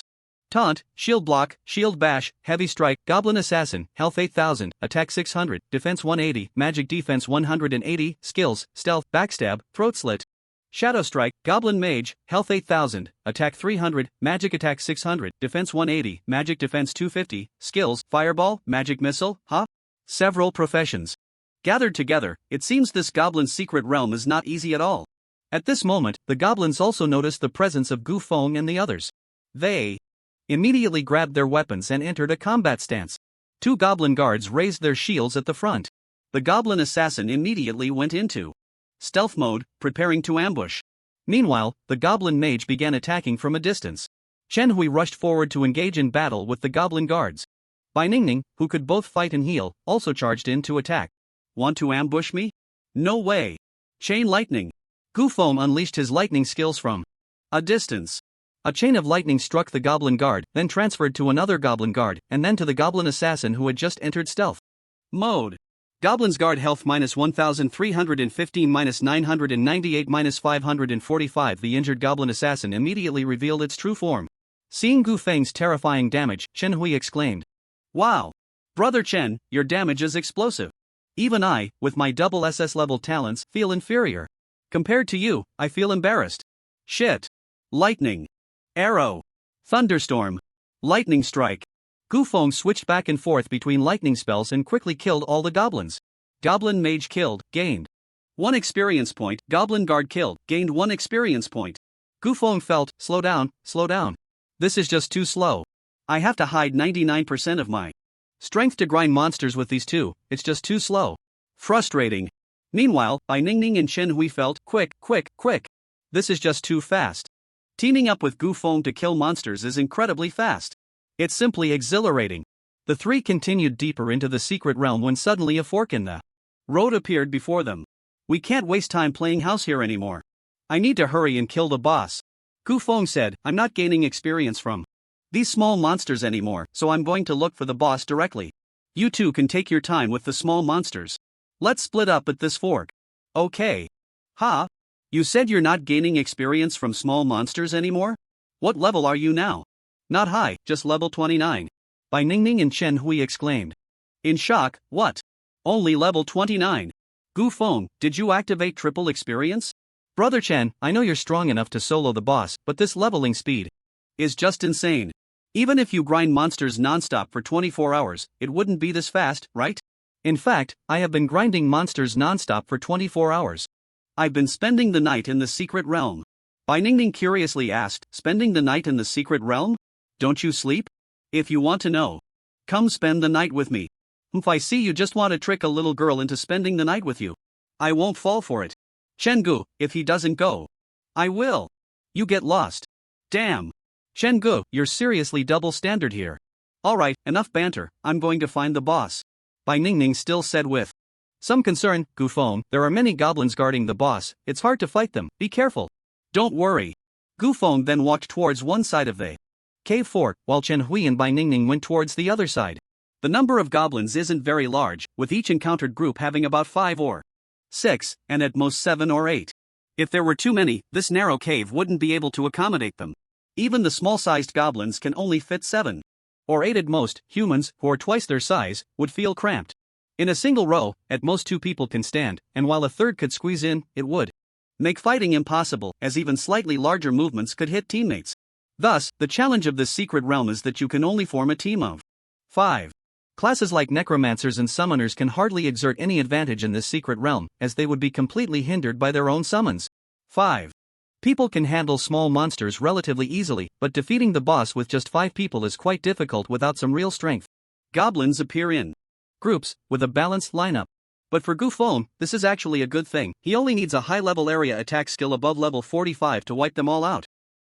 Taunt, shield block, shield bash, heavy strike. Goblin Assassin, health 8,000, attack 600, defense 180, magic defense 180, skills, stealth, backstab, throat slit. Shadow Strike, Goblin Mage, health 8,000, attack 300, magic attack 600, defense 180, magic defense 250, skills, Fireball, magic missile, Several professions gathered together. It seems this goblin's secret realm is not easy at all. At this moment, the goblins also noticed the presence of Gu Feng and the others. They immediately grabbed their weapons and entered a combat stance. 2 goblin guards raised their shields at the front. The goblin assassin immediately went into stealth mode, preparing to ambush. Meanwhile, the goblin mage began attacking from a distance. Chen Hui rushed forward to engage in battle with the goblin guards. Bai Ningning, who could both fight and heal, also charged in to attack. Want to ambush me? No way. Chain lightning. Gu Feng unleashed his lightning skills from a distance. A chain of lightning struck the goblin guard, then transferred to another goblin guard, and then to the goblin assassin who had just entered stealth mode. Goblin's Guard health minus 1,315 minus 998 minus 545. The injured goblin assassin immediately revealed its true form. Seeing Gu Feng's terrifying damage, Chen Hui exclaimed, "Wow! Brother Chen, your damage is explosive. Even I, with my double SS level talents, feel inferior. Compared to you, I feel embarrassed. Shit. Lightning. Arrow. Thunderstorm. Lightning strike." Gu Feng switched back and forth between lightning spells and quickly killed all the goblins. Goblin Mage killed, gained 1 experience point. Goblin Guard killed, gained 1 experience point. Gu Feng felt, slow down. This is just too slow. I have to hide 99% of my strength to grind monsters with these 2, it's just too slow. Frustrating. Meanwhile, Bai Ningning and Chen Hui felt, quick. This is just too fast. Teaming up with Gu Feng to kill monsters is incredibly fast. It's simply exhilarating. The 3 continued deeper into the secret realm when suddenly a fork in the road appeared before them. We can't waste time playing house here anymore. I need to hurry and kill the boss. Gu Feng said, I'm not gaining experience from these small monsters anymore, so I'm going to look for the boss directly. You 2 can take your time with the small monsters. Let's split up at this fork. Okay. You said you're not gaining experience from small monsters anymore? What level are you now? Not high, just level 29. Bai Ningning and Chen Hui exclaimed. In shock, what? Only level 29. Gu Feng, did you activate triple experience? Brother Chen, I know you're strong enough to solo the boss, but this leveling speed is just insane. Even if you grind monsters non-stop for 24 hours, it wouldn't be this fast, right? In fact, I have been grinding monsters non-stop for 24 hours. I've been spending the night in the secret realm. Bai Ningning curiously asked, spending the night in the secret realm? Don't you sleep? If you want to know, come spend the night with me. I see you just want to trick a little girl into spending the night with you. I won't fall for it. Chen Gu, if he doesn't go, I will. You get lost. Damn. Chen Gu, you're seriously double standard here. Alright, enough banter, I'm going to find the boss. Bai Ningning still said with some concern, Gu Feng, there are many goblins guarding the boss, it's hard to fight them, be careful. Don't worry. Gu Feng then walked towards one side of the cave fort, while Chen Hui and Bai Ningning went towards the other side. The number of goblins isn't very large, with each encountered group having about 5 or 6, and at most 7 or 8. If there were too many, this narrow cave wouldn't be able to accommodate them. Even the small-sized goblins can only fit 7 or 8 at most. Humans, who are twice their size, would feel cramped. In a single row, at most 2 people can stand, and while a third could squeeze in, it would make fighting impossible, as even slightly larger movements could hit teammates. Thus, the challenge of this secret realm is that you can only form a team of 5. Classes like necromancers and summoners can hardly exert any advantage in this secret realm, as they would be completely hindered by their own summons. 5. People can handle small monsters relatively easily, but defeating the boss with just 5 people is quite difficult without some real strength. Goblins appear in groups, with a balanced lineup. But for Gu Feng, this is actually a good thing. He only needs a high-level area attack skill above level 45 to wipe them all out.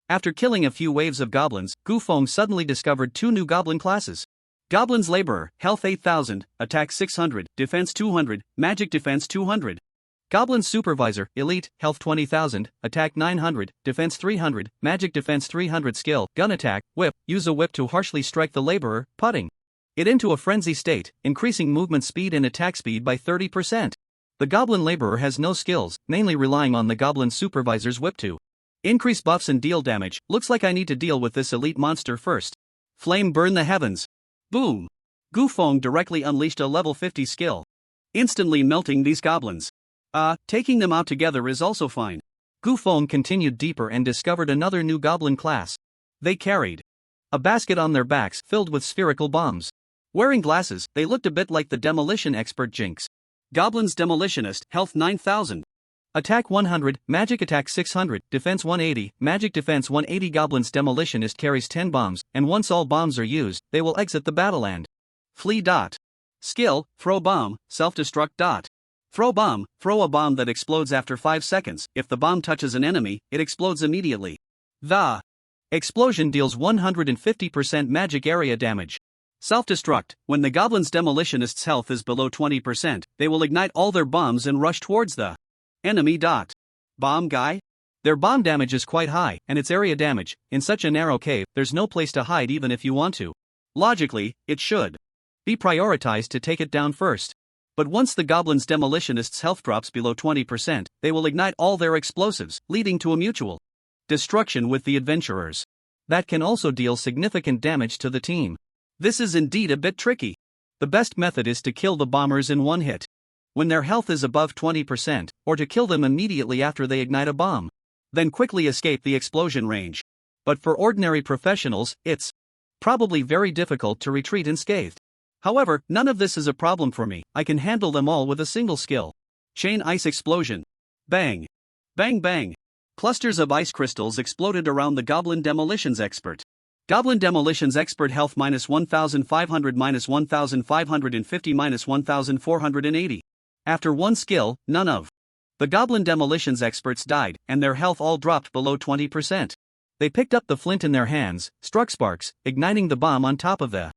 After killing a few waves of goblins, Gu Feng suddenly discovered 2 new goblin classes. Goblin's Laborer, Health 8000, Attack 600, Defense 200, Magic Defense 200. Goblin's Supervisor, Elite, Health 20,000, Attack 900, Defense 300, Magic Defense 300. Skill, Gun Attack, Whip, use a whip to harshly strike the laborer, putting it into a frenzy state, increasing movement speed and attack speed by 30%. The Goblin Laborer has no skills, mainly relying on the Goblin Supervisor's whip to increase buffs and deal damage. Looks like I need to deal with this elite monster first. Flame burn the heavens. Boom! Gufeng directly unleashed a level 50 skill, instantly melting these goblins. Taking them out together is also fine. Gufeng continued deeper and discovered another new goblin class. They carried a basket on their backs filled with spherical bombs. Wearing glasses, they looked a bit like the demolition expert Jinx. Goblin's Demolitionist, Health 9000. Attack 100, Magic Attack 600, Defense 180, Magic Defense 180. Goblin's Demolitionist carries 10 bombs, and once all bombs are used, they will exit the battleland. Flee. Skill, Throw Bomb, Self-Destruct. Throw Bomb, throw a bomb that explodes after 5 seconds. If the bomb touches an enemy, it explodes immediately. The explosion deals 150% magic area damage. Self-Destruct, when the Goblin's Demolitionist's health is below 20%, they will ignite all their bombs and rush towards the enemy. Bomb guy? Their bomb damage is quite high, and its area damage. In such a narrow cave, there's no place to hide even if you want to. Logically, it should be prioritized to take it down first. But once the Goblin's Demolitionist's health drops below 20%, they will ignite all their explosives, leading to a mutual destruction with the adventurers. That can also deal significant damage to the team. This is indeed a bit tricky. The best method is to kill the bombers in one hit, when their health is above 20%, or to kill them immediately after they ignite a bomb. Then quickly escape the explosion range. But for ordinary professionals, it's probably very difficult to retreat unscathed. However, none of this is a problem for me. I can handle them all with a single skill. Chain Ice Explosion. Bang! Bang bang! Clusters of ice crystals exploded around the Goblin Demolitions Expert. Goblin Demolitions Expert health -1500 -1550 -1480. After one skill, none of the Goblin Demolitions Experts died, and their health all dropped below 20%. They picked up the flint in their hands, struck sparks, igniting the bomb on top of the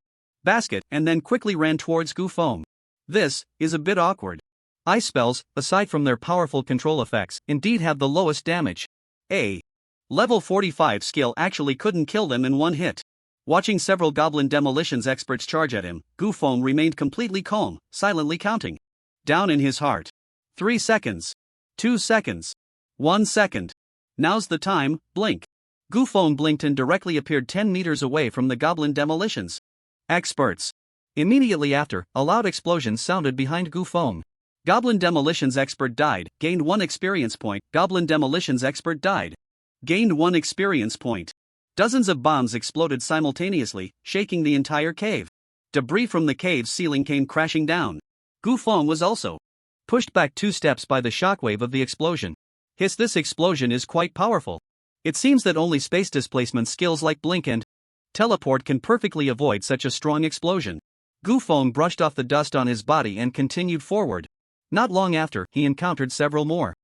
basket, and then quickly ran towards Gufeng. This is a bit awkward. Ice spells, aside from their powerful control effects, indeed have the lowest damage. A level 45 skill actually couldn't kill them in one hit. Watching several Goblin Demolitions Experts charge at him, Gufeng remained completely calm, silently counting down in his heart. 3 seconds. 2 seconds. 1 second. Now's the time, blink. Gufeng blinked and directly appeared 10 meters away from the Goblin Demolitions Experts. Immediately after, a loud explosion sounded behind Gufeng. Goblin Demolitions Expert died, gained 1 experience point. Goblin Demolitions Expert died. Gained 1 experience point. Dozens of bombs exploded simultaneously, shaking the entire cave. Debris from the cave's ceiling came crashing down. Gufeng was also pushed back 2 steps by the shockwave of the explosion. This explosion is quite powerful. It seems that only space displacement skills like Blink and Teleport can perfectly avoid such a strong explosion. Gufeng brushed off the dust on his body and continued forward. Not long after, he encountered several more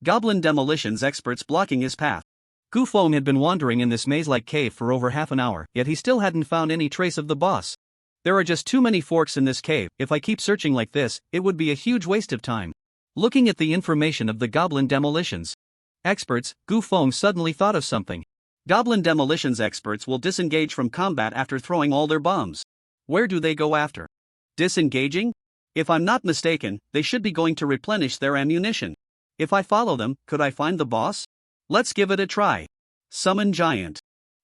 Goblin Demolitions Experts blocking his path. Gufeng had been wandering in this maze-like cave for over half an hour, yet he still hadn't found any trace of the boss. There are just too many forks in this cave. If I keep searching like this, it would be a huge waste of time. Looking at the information of the Goblin Demolitions Experts, Gufeng suddenly thought of something. Goblin Demolitions Experts will disengage from combat after throwing all their bombs. Where do they go after disengaging? If I'm not mistaken, they should be going to replenish their ammunition. If I follow them, could I find the boss? Let's give it a try. Summon Giant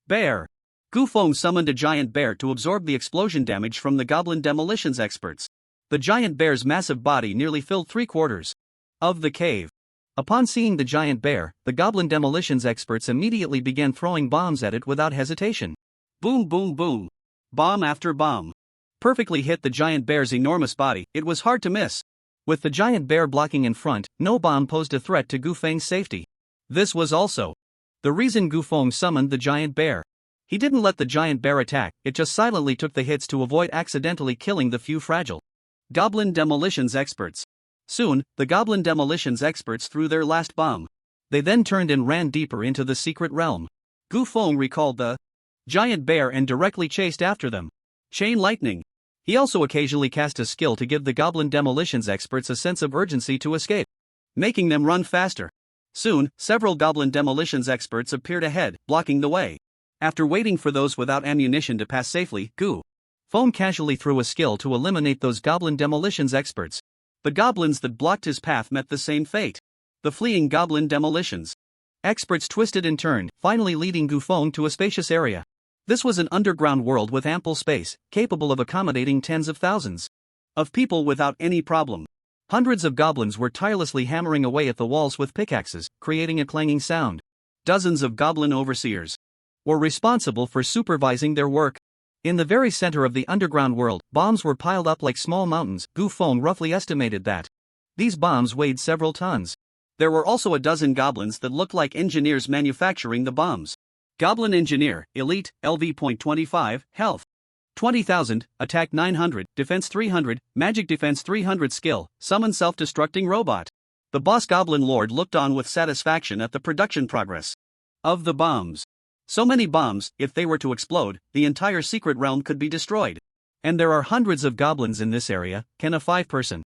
Bear. Gufeng summoned a giant bear to absorb the explosion damage from the Goblin Demolitions Experts. The giant bear's massive body nearly filled 3/4 of the cave. Upon seeing the giant bear, the Goblin Demolitions Experts immediately began throwing bombs at it without hesitation. Boom boom boom. Bomb after bomb perfectly hit the giant bear's enormous body. It was hard to miss. With the giant bear blocking in front, no bomb posed a threat to Gufeng's safety. This was also the reason Gufeng summoned the giant bear. He didn't let the giant bear attack, it just silently took the hits to avoid accidentally killing the few fragile Goblin Demolitions Experts. Soon, the Goblin Demolitions Experts threw their last bomb. They then turned and ran deeper into the secret realm. Gufeng recalled the giant bear and directly chased after them. Chain Lightning. He also occasionally cast a skill to give the goblin demolitions experts a sense of urgency to escape, making them run faster. Soon, several goblin demolitions experts appeared ahead, blocking the way. After waiting for those without ammunition to pass safely, Gu Feng casually threw a skill to eliminate those goblin demolitions experts. The goblins that blocked his path met the same fate. The fleeing goblin demolitions experts twisted and turned, finally leading Gu Feng to a spacious area. This was an underground world with ample space, capable of accommodating tens of thousands of people without any problem. Hundreds of goblins were tirelessly hammering away at the walls with pickaxes, creating a clanging sound. Dozens of goblin overseers were responsible for supervising their work. In the very center of the underground world, bombs were piled up like small mountains. Gu Feng roughly estimated that these bombs weighed several tons. There were also a dozen goblins that looked like engineers manufacturing the bombs. Goblin Engineer, Elite, LV.25, Health 20,000, Attack 900, Defense 300, Magic Defense 300 Skill, Summon Self-Destructing Robot. The boss Goblin Lord looked on with satisfaction at the production progress of the bombs. So many bombs, if they were to explode, the entire secret realm could be destroyed. And there are hundreds of goblins in this area. Can a 5-person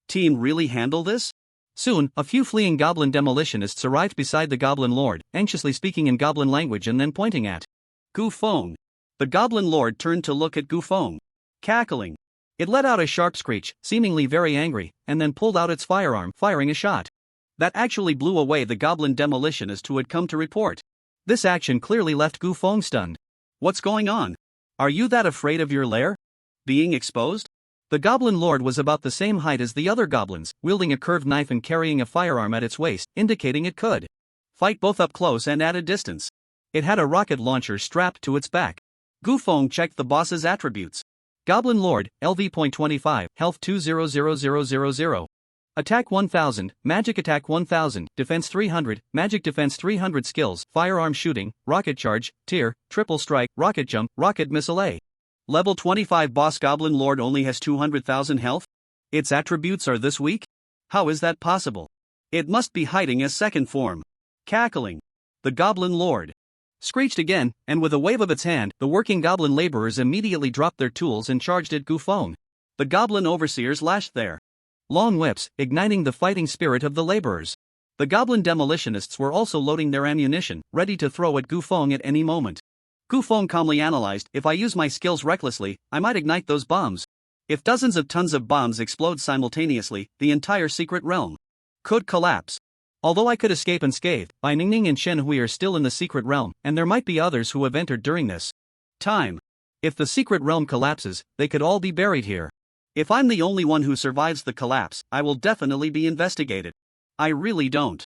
team really handle this? Soon, a few fleeing goblin demolitionists arrived beside the Goblin Lord, anxiously speaking in goblin language and then pointing at Gu Feng. The Goblin Lord turned to look at Gu Feng, cackling. It let out a sharp screech, seemingly very angry, and then pulled out its firearm, firing a shot that actually blew away the goblin demolitionist who had come to report. This action clearly left Gu Feng stunned. What's going on? Are you that afraid of your lair being exposed? The Goblin Lord was about the same height as the other goblins, wielding a curved knife and carrying a firearm at its waist, indicating it could fight both up close and at a distance. It had a rocket launcher strapped to its back. Gu Feng checked the boss's attributes. Goblin Lord, LV.25, Health 200,000. Attack 1000, Magic Attack 1000, Defense 300, Magic Defense 300 Skills, Firearm Shooting, Rocket Charge, Tier, Triple Strike, Rocket Jump, Rocket Missile A. Level 25 Boss Goblin Lord only has 200,000 health? Its attributes are this weak? How is that possible? It must be hiding as second form. Cackling. The Goblin Lord screeched again, and with a wave of its hand, the working goblin laborers immediately dropped their tools and charged at Gu Feng. The goblin overseers lashed their long whips, igniting the fighting spirit of the laborers. The goblin demolitionists were also loading their ammunition, ready to throw at Gu Feng at any moment. Gu Feng calmly analyzed, if I use my skills recklessly, I might ignite those bombs. If dozens of tons of bombs explode simultaneously, the entire secret realm could collapse. Although I could escape unscathed, Bai Ningning and Shen Hui are still in the secret realm, and there might be others who have entered during this time. If the secret realm collapses, they could all be buried here. If I'm the only one who survives the collapse, I will definitely be investigated. I really don't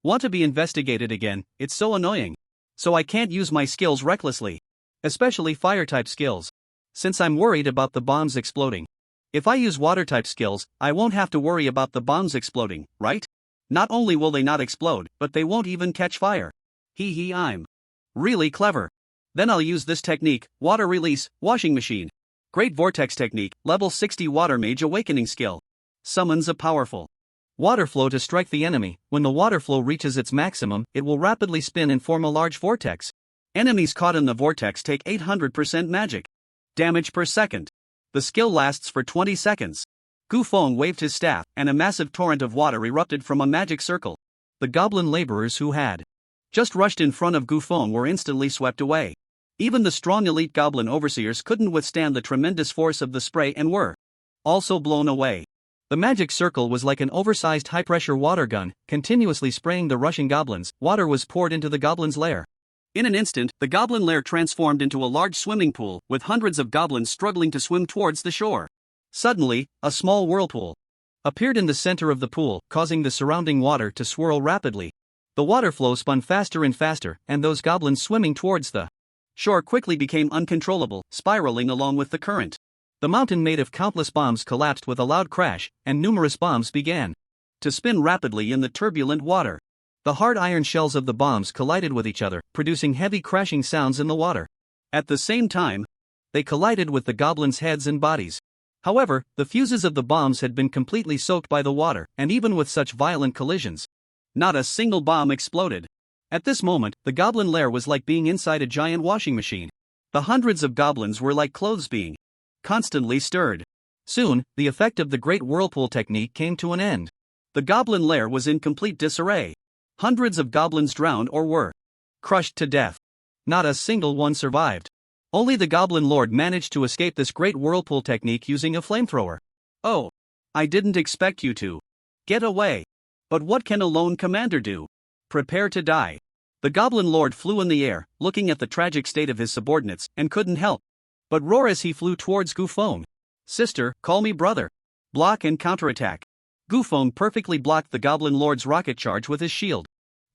want to be investigated again, it's so annoying. So I can't use my skills recklessly. Especially fire-type skills. Since I'm worried about the bombs exploding. If I use water-type skills, I won't have to worry about the bombs exploding, right? Not only will they not explode, but they won't even catch fire. I'm really clever. Then I'll use this technique, Water Release, Washing Machine. Great Vortex Technique, Level 60 Water Mage Awakening Skill. Summons a powerful water flow to strike the enemy. When the water flow reaches its maximum, it will rapidly spin and form a large vortex. Enemies caught in the vortex take 800% magic damage per second. The skill lasts for 20 seconds. Gu Feng waved his staff, and a massive torrent of water erupted from a magic circle. The goblin laborers who had just rushed in front of Gu Feng were instantly swept away. Even the strong elite goblin overseers couldn't withstand the tremendous force of the spray and were also blown away. The magic circle was like an oversized high-pressure water gun, continuously spraying the rushing goblins. Water was poured into the goblin's lair. In an instant, the goblin lair transformed into a large swimming pool, with hundreds of goblins struggling to swim towards the shore. Suddenly, a small whirlpool appeared in the center of the pool, causing the surrounding water to swirl rapidly. The water flow spun faster and faster, and those goblins swimming towards the shore quickly became uncontrollable, spiraling along with the current. The mountain made of countless bombs collapsed with a loud crash, and numerous bombs began to spin rapidly in the turbulent water. The hard iron shells of the bombs collided with each other, producing heavy crashing sounds in the water. At the same time, they collided with the goblins' heads and bodies. However, the fuses of the bombs had been completely soaked by the water, and even with such violent collisions, not a single bomb exploded. At this moment, the goblin lair was like being inside a giant washing machine. The hundreds of goblins were like clothes being constantly stirred. Soon, the effect of the great whirlpool technique came to an end. The goblin lair was in complete disarray. Hundreds of goblins drowned or were crushed to death. Not a single one survived. Only the goblin lord managed to escape this great whirlpool technique using a flamethrower. Oh, I didn't expect you to get away. But what can a lone commander do? Prepare to die. The goblin lord flew in the air, looking at the tragic state of his subordinates, and couldn't help but roar as he flew towards Gufeng. Sister, call me brother. Block and counterattack. Gufeng perfectly blocked the goblin lord's rocket charge with his shield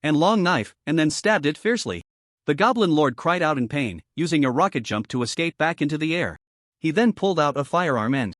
and long knife, and then stabbed it fiercely. The goblin lord cried out in pain, using a rocket jump to escape back into the air. He then pulled out a firearm and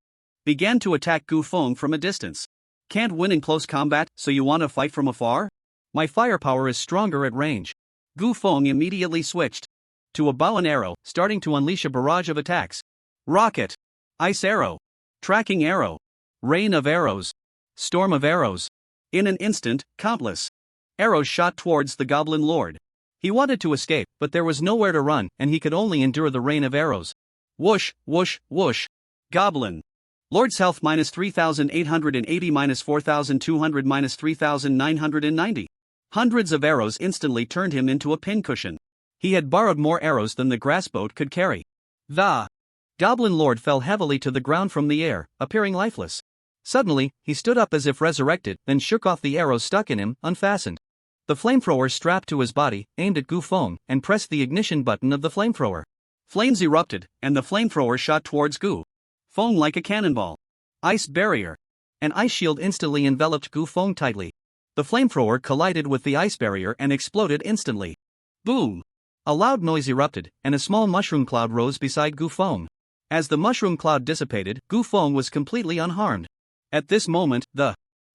began to attack Gufeng from a distance. Can't win in close combat, so you want to fight from afar? My firepower is stronger at range. Gufeng immediately switched to a bow and arrow, starting to unleash a barrage of attacks. Rocket, ice arrow, tracking arrow, rain of arrows, storm of arrows. In an instant, countless arrows shot towards the goblin lord. He wanted to escape, but there was nowhere to run, and he could only endure the rain of arrows. Whoosh, whoosh, whoosh. Goblin lord's health minus 3,880 minus 4,200 minus 3,990. Hundreds of arrows instantly turned him into a pincushion. He had borrowed more arrows than the grass boat could carry. The goblin lord fell heavily to the ground from the air, appearing lifeless. Suddenly, he stood up as if resurrected, then shook off the arrows stuck in him, unfastened. The flamethrower strapped to his body, aimed at Gufeng, and pressed the ignition button of the flamethrower. Flames erupted, and the flamethrower shot towards Gufeng like a cannonball. Ice barrier. An ice shield instantly enveloped Gufeng tightly. The flamethrower collided with the ice barrier and exploded instantly. Boom! A loud noise erupted, and a small mushroom cloud rose beside Gufeng. As the mushroom cloud dissipated, Gufeng was completely unharmed. At this moment, the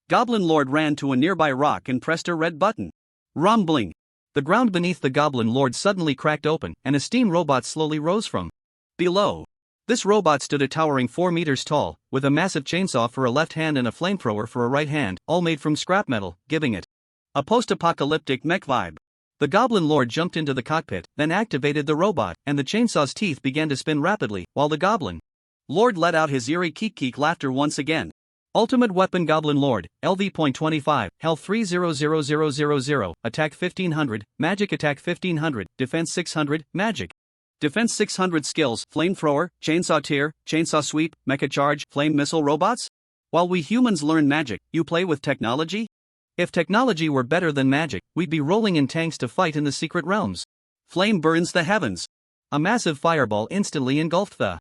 goblin lord ran to a nearby rock and pressed a red button. Rumbling. The ground beneath the goblin lord suddenly cracked open, and a steam robot slowly rose from below. This robot stood a towering 4 meters tall, with a massive chainsaw for a left hand and a flamethrower for a right hand, all made from scrap metal, giving it a post-apocalyptic mech vibe. The goblin lord jumped into the cockpit, then activated the robot, and the chainsaw's teeth began to spin rapidly, while the goblin lord let out his eerie keek-keek laughter once again. Ultimate Weapon Goblin Lord, LV.25, Health 300000, Attack 1500, Magic Attack 1500, Defense 600, Magic Defense 600 Skills, Flamethrower, Chainsaw Tier, Chainsaw Sweep, Mecha Charge, Flame Missile Robots? While we humans learn magic, you play with technology? If technology were better than magic, we'd be rolling in tanks to fight in the secret realms. Flame burns the heavens. A massive fireball instantly engulfed the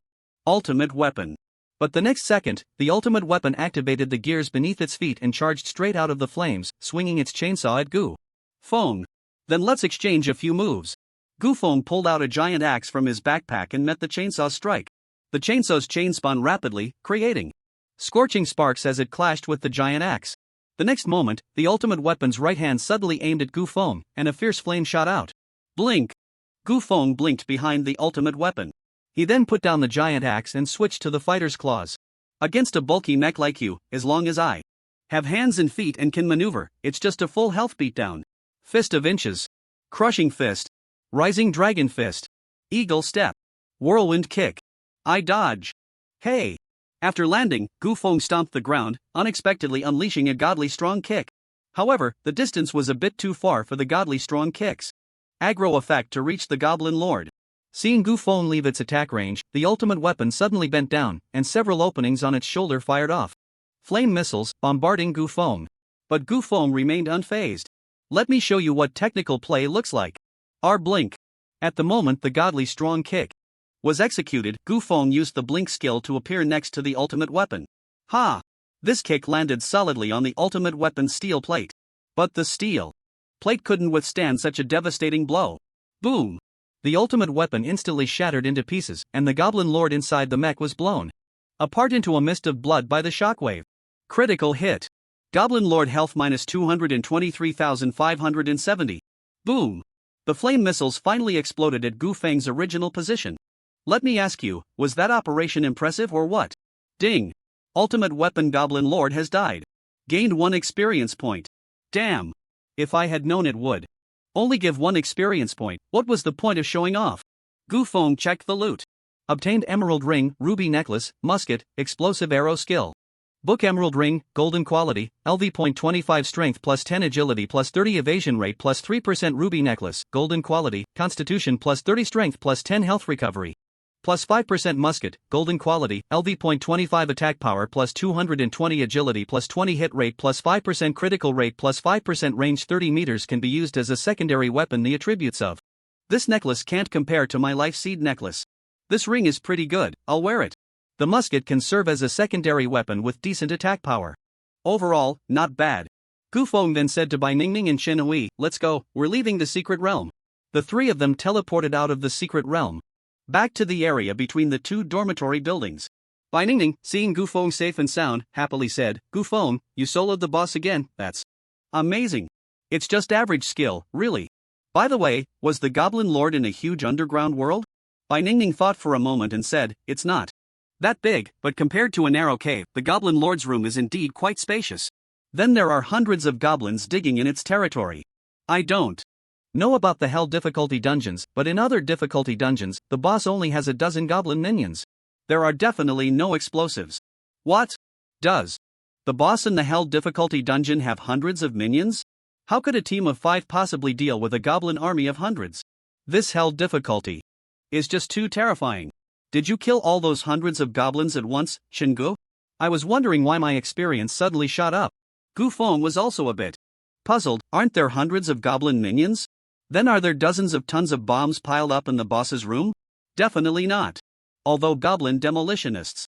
ultimate weapon. But the next second, the ultimate weapon activated the gears beneath its feet and charged straight out of the flames, swinging its chainsaw at Gufeng. Then let's exchange a few moves. Gufeng pulled out a giant axe from his backpack and met the chainsaw's strike. The chainsaw's chain spun rapidly, creating scorching sparks as it clashed with the giant axe. The next moment, the ultimate weapon's right hand suddenly aimed at Gufeng, and a fierce flame shot out. Blink! Gufeng blinked behind the ultimate weapon. He then put down the giant axe and switched to the fighter's claws. Against a bulky mech like you, as long as I have hands and feet and can maneuver, it's just a full health beatdown. Fist of Inches. Crushing Fist. Rising Dragon Fist. Eagle Step. Whirlwind Kick. I dodge. Hey! After landing, Gufeng stomped the ground, unexpectedly unleashing a godly strong kick. However, the distance was a bit too far for the godly strong kicks. Aggro effect to reach the goblin lord. Seeing Gufeng leave its attack range, the ultimate weapon suddenly bent down, and several openings on its shoulder fired off flame missiles, bombarding Gufeng. But Gufeng remained unfazed. Let me show you what technical play looks like. Blink. At the moment the godly strong kick was executed, Gufeng used the blink skill to appear next to the ultimate weapon. Ha! This kick landed solidly on the ultimate weapon's steel plate. But the steel plate couldn't withstand such a devastating blow. Boom! The ultimate weapon instantly shattered into pieces, and the goblin lord inside the mech was blown apart into a mist of blood by the shockwave. Critical hit. Goblin lord health minus 223,570. Boom! The flame missiles finally exploded at Gufeng's original position. Let me ask you, was that operation impressive or what? Ding! Ultimate Weapon Goblin Lord has died. Gained 1 experience point. Damn! If I had known it would only give 1 experience point, what was the point of showing off? Gufeng checked the loot. Obtained emerald ring, ruby necklace, musket, explosive arrow skill. Book emerald ring, golden quality, LV.25 strength plus 10 agility plus 30 evasion rate plus 3% ruby necklace, golden quality, constitution plus 30 strength plus 10 health recovery. Plus 5% musket, golden quality, LV.25 attack power plus 220 agility plus 20 hit rate plus 5% critical rate plus 5% range. 30 meters can be used as a secondary weapon. The attributes of this necklace can't compare to my life seed necklace. This ring is pretty good, I'll wear it. The musket can serve as a secondary weapon with decent attack power. Overall, not bad. Gu Feng then said to Bai Ningning and Chen Hui, let's go, we're leaving the secret realm. The three of them teleported out of the secret realm, back to the area between the two dormitory buildings. Bai Ningning, seeing Gu Feng safe and sound, happily said, Gu Feng, you soloed the boss again, that's amazing. It's just average skill, really. By the way, was the Goblin Lord in a huge underground world? Bai Ningning thought for a moment and said, it's not that big, but compared to a narrow cave, the Goblin Lord's room is indeed quite spacious. Then there are hundreds of goblins digging in its territory. I don't know about the Hell difficulty dungeons, but in other difficulty dungeons, the boss only has a dozen goblin minions. There are definitely no explosives. What? Does the boss in the Hell difficulty dungeon have hundreds of minions? How could a team of 5 possibly deal with a goblin army of hundreds? This Hell difficulty is just too terrifying. Did you kill all those hundreds of goblins at once, Shingu? I was wondering why my experience suddenly shot up. Gu Feng was also a bit puzzled. Aren't there hundreds of goblin minions? Then are there dozens of tons of bombs piled up in the boss's room? Definitely not. Although goblin demolitionists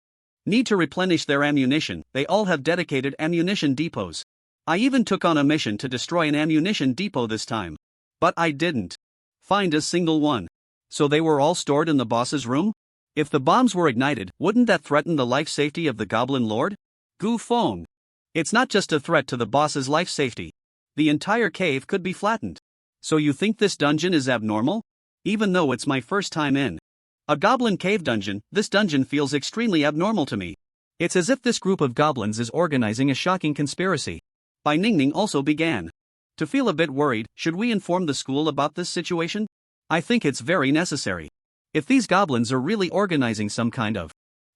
need to replenish their ammunition, they all have dedicated ammunition depots. I even took on a mission to destroy an ammunition depot this time. But I didn't find a single one. So they were all stored in the boss's room? If the bombs were ignited, wouldn't that threaten the life safety of the Goblin Lord? Gu Feng. It's not just a threat to the boss's life safety. The entire cave could be flattened. So you think this dungeon is abnormal? Even though it's my first time in a goblin cave dungeon, this dungeon feels extremely abnormal to me. It's as if this group of goblins is organizing a shocking conspiracy. Bai Ningning also began to feel a bit worried. Should we inform the school about this situation? I think it's very necessary. If these goblins are really organizing some kind of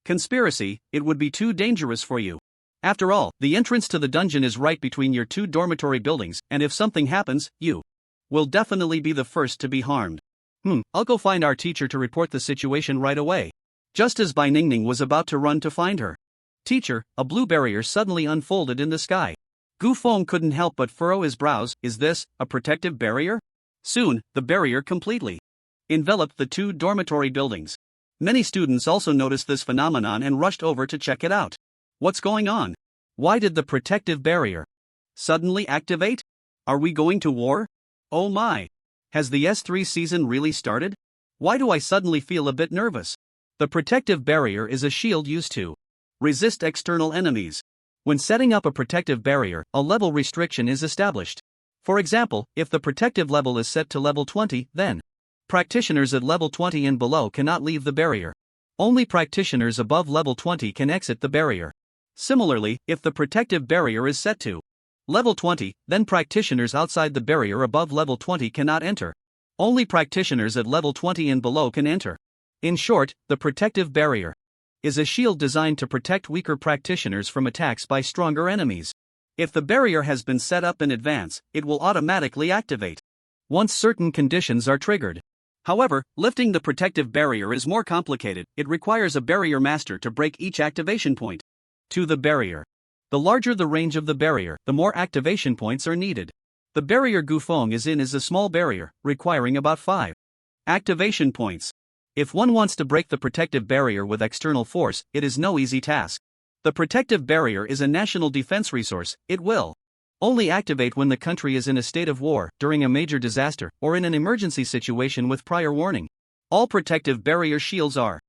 conspiracy, it would be too dangerous for you. After all, the entrance to the dungeon is right between your two dormitory buildings, and if something happens, you will definitely be the first to be harmed. I'll go find our teacher to report the situation right away. Just as Bai Ningning was about to run to find her teacher, a blue barrier suddenly unfolded in the sky. Gu Feng couldn't help but furrow his brows. Is this a protective barrier? Soon, the barrier completely enveloped the two dormitory buildings. Many students also noticed this phenomenon and rushed over to check it out. What's going on? Why did the protective barrier suddenly activate? Are we going to war? Oh my! Has the S3 season really started? Why do I suddenly feel a bit nervous? The protective barrier is a shield used to resist external enemies. When setting up a protective barrier, a level restriction is established. For example, if the protective level is set to level 20, then practitioners at level 20 and below cannot leave the barrier. Only practitioners above level 20 can exit the barrier. Similarly, if the protective barrier is set to level 20, then practitioners outside the barrier above level 20 cannot enter. Only practitioners at level 20 and below can enter. In short, the protective barrier is a shield designed to protect weaker practitioners from attacks by stronger enemies. If the barrier has been set up in advance, it will automatically activate once certain conditions are triggered. However, lifting the protective barrier is more complicated. It requires a barrier master to break each activation point to the barrier. The larger the range of the barrier, the more activation points are needed. The barrier Gu Feng is in is a small barrier, requiring about 5 activation points. If one wants to break the protective barrier with external force, it is no easy task. The protective barrier is a national defense resource. It will only activate when the country is in a state of war, during a major disaster, or in an emergency situation with prior warning. All protective barrier shields are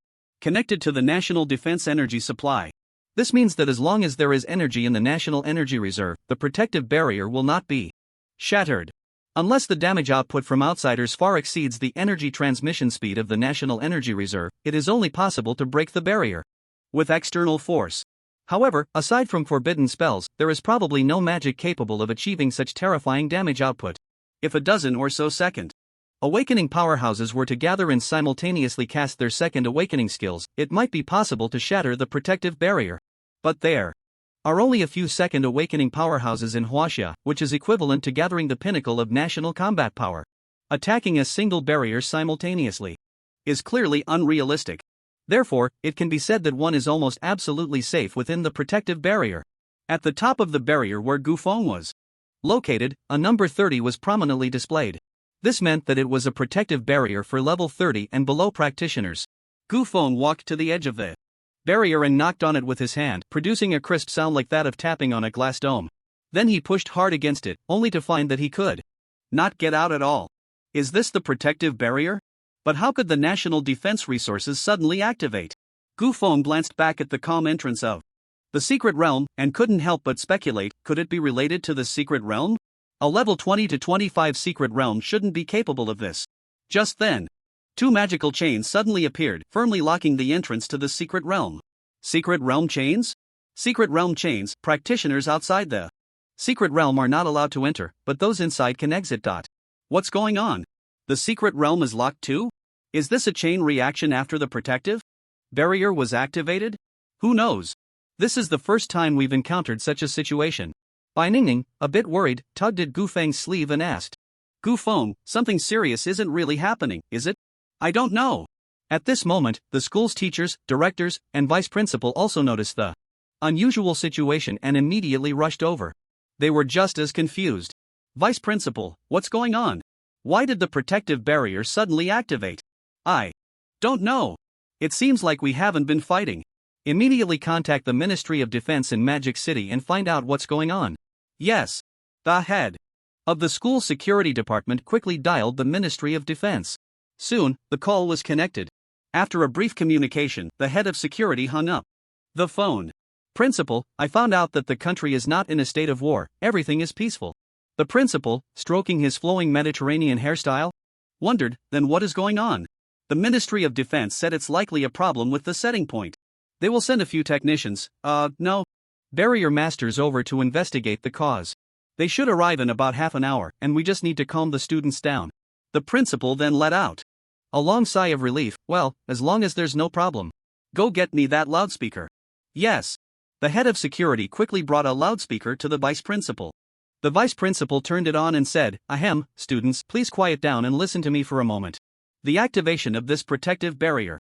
connected to the national defense energy supply. This means that as long as there is energy in the national energy reserve, the protective barrier will not be shattered. Unless the damage output from outsiders far exceeds the energy transmission speed of the national energy reserve, it is only possible to break the barrier with external force. However, aside from forbidden spells, there is probably no magic capable of achieving such terrifying damage output. If a dozen or so second awakening powerhouses were to gather and simultaneously cast their second awakening skills, it might be possible to shatter the protective barrier. But there are only a few second awakening powerhouses in Huaxia, which is equivalent to gathering the pinnacle of national combat power. Attacking a single barrier simultaneously is clearly unrealistic. Therefore, it can be said that one is almost absolutely safe within the protective barrier. At the top of the barrier where Gufeng was located, a number 30 was prominently displayed. This meant that it was a protective barrier for level 30 and below practitioners. Gufeng walked to the edge of the barrier and knocked on it with his hand, producing a crisp sound like that of tapping on a glass dome. Then he pushed hard against it, only to find that he could not get out at all. Is this the protective barrier? But how could the national defense resources suddenly activate? Gufeng glanced back at the calm entrance of the secret realm, and couldn't help but speculate, could it be related to the secret realm? A level 20 to 25 secret realm shouldn't be capable of this. Just then, two magical chains suddenly appeared, firmly locking the entrance to the secret realm. Secret realm chains? Secret realm chains, practitioners outside the secret realm are not allowed to enter, but those inside can exit. What's going on? The secret realm is locked too? Is this a chain reaction after the protective barrier was activated? Who knows? This is the first time we've encountered such a situation. Bai Ningning, a bit worried, tugged at Gufeng's sleeve and asked, Gufeng, something serious isn't really happening, is it? I don't know. At this moment, the school's teachers, directors, and vice principal also noticed the unusual situation and immediately rushed over. They were just as confused. Vice principal, what's going on? Why did the protective barrier suddenly activate? I don't know. It seems like we haven't been fighting. Immediately contact the Ministry of Defense in Magic City and find out what's going on. Yes. The head of the school security department quickly dialed the Ministry of Defense. Soon, the call was connected. After a brief communication, the head of security hung up the phone. Principal, I found out that the country is not in a state of war, everything is peaceful. The principal, stroking his flowing Mediterranean hairstyle, wondered, then what is going on? The Ministry of Defense said it's likely a problem with the setting point. They will send a few technicians, barrier masters over to investigate the cause. They should arrive in about half an hour, and we just need to calm the students down. The principal then let out a long sigh of relief. Well, as long as there's no problem. Go get me that loudspeaker. Yes. The head of security quickly brought a loudspeaker to the vice principal. The vice principal turned it on and said, Ahem, students, please quiet down and listen to me for a moment. The activation of this protective barrier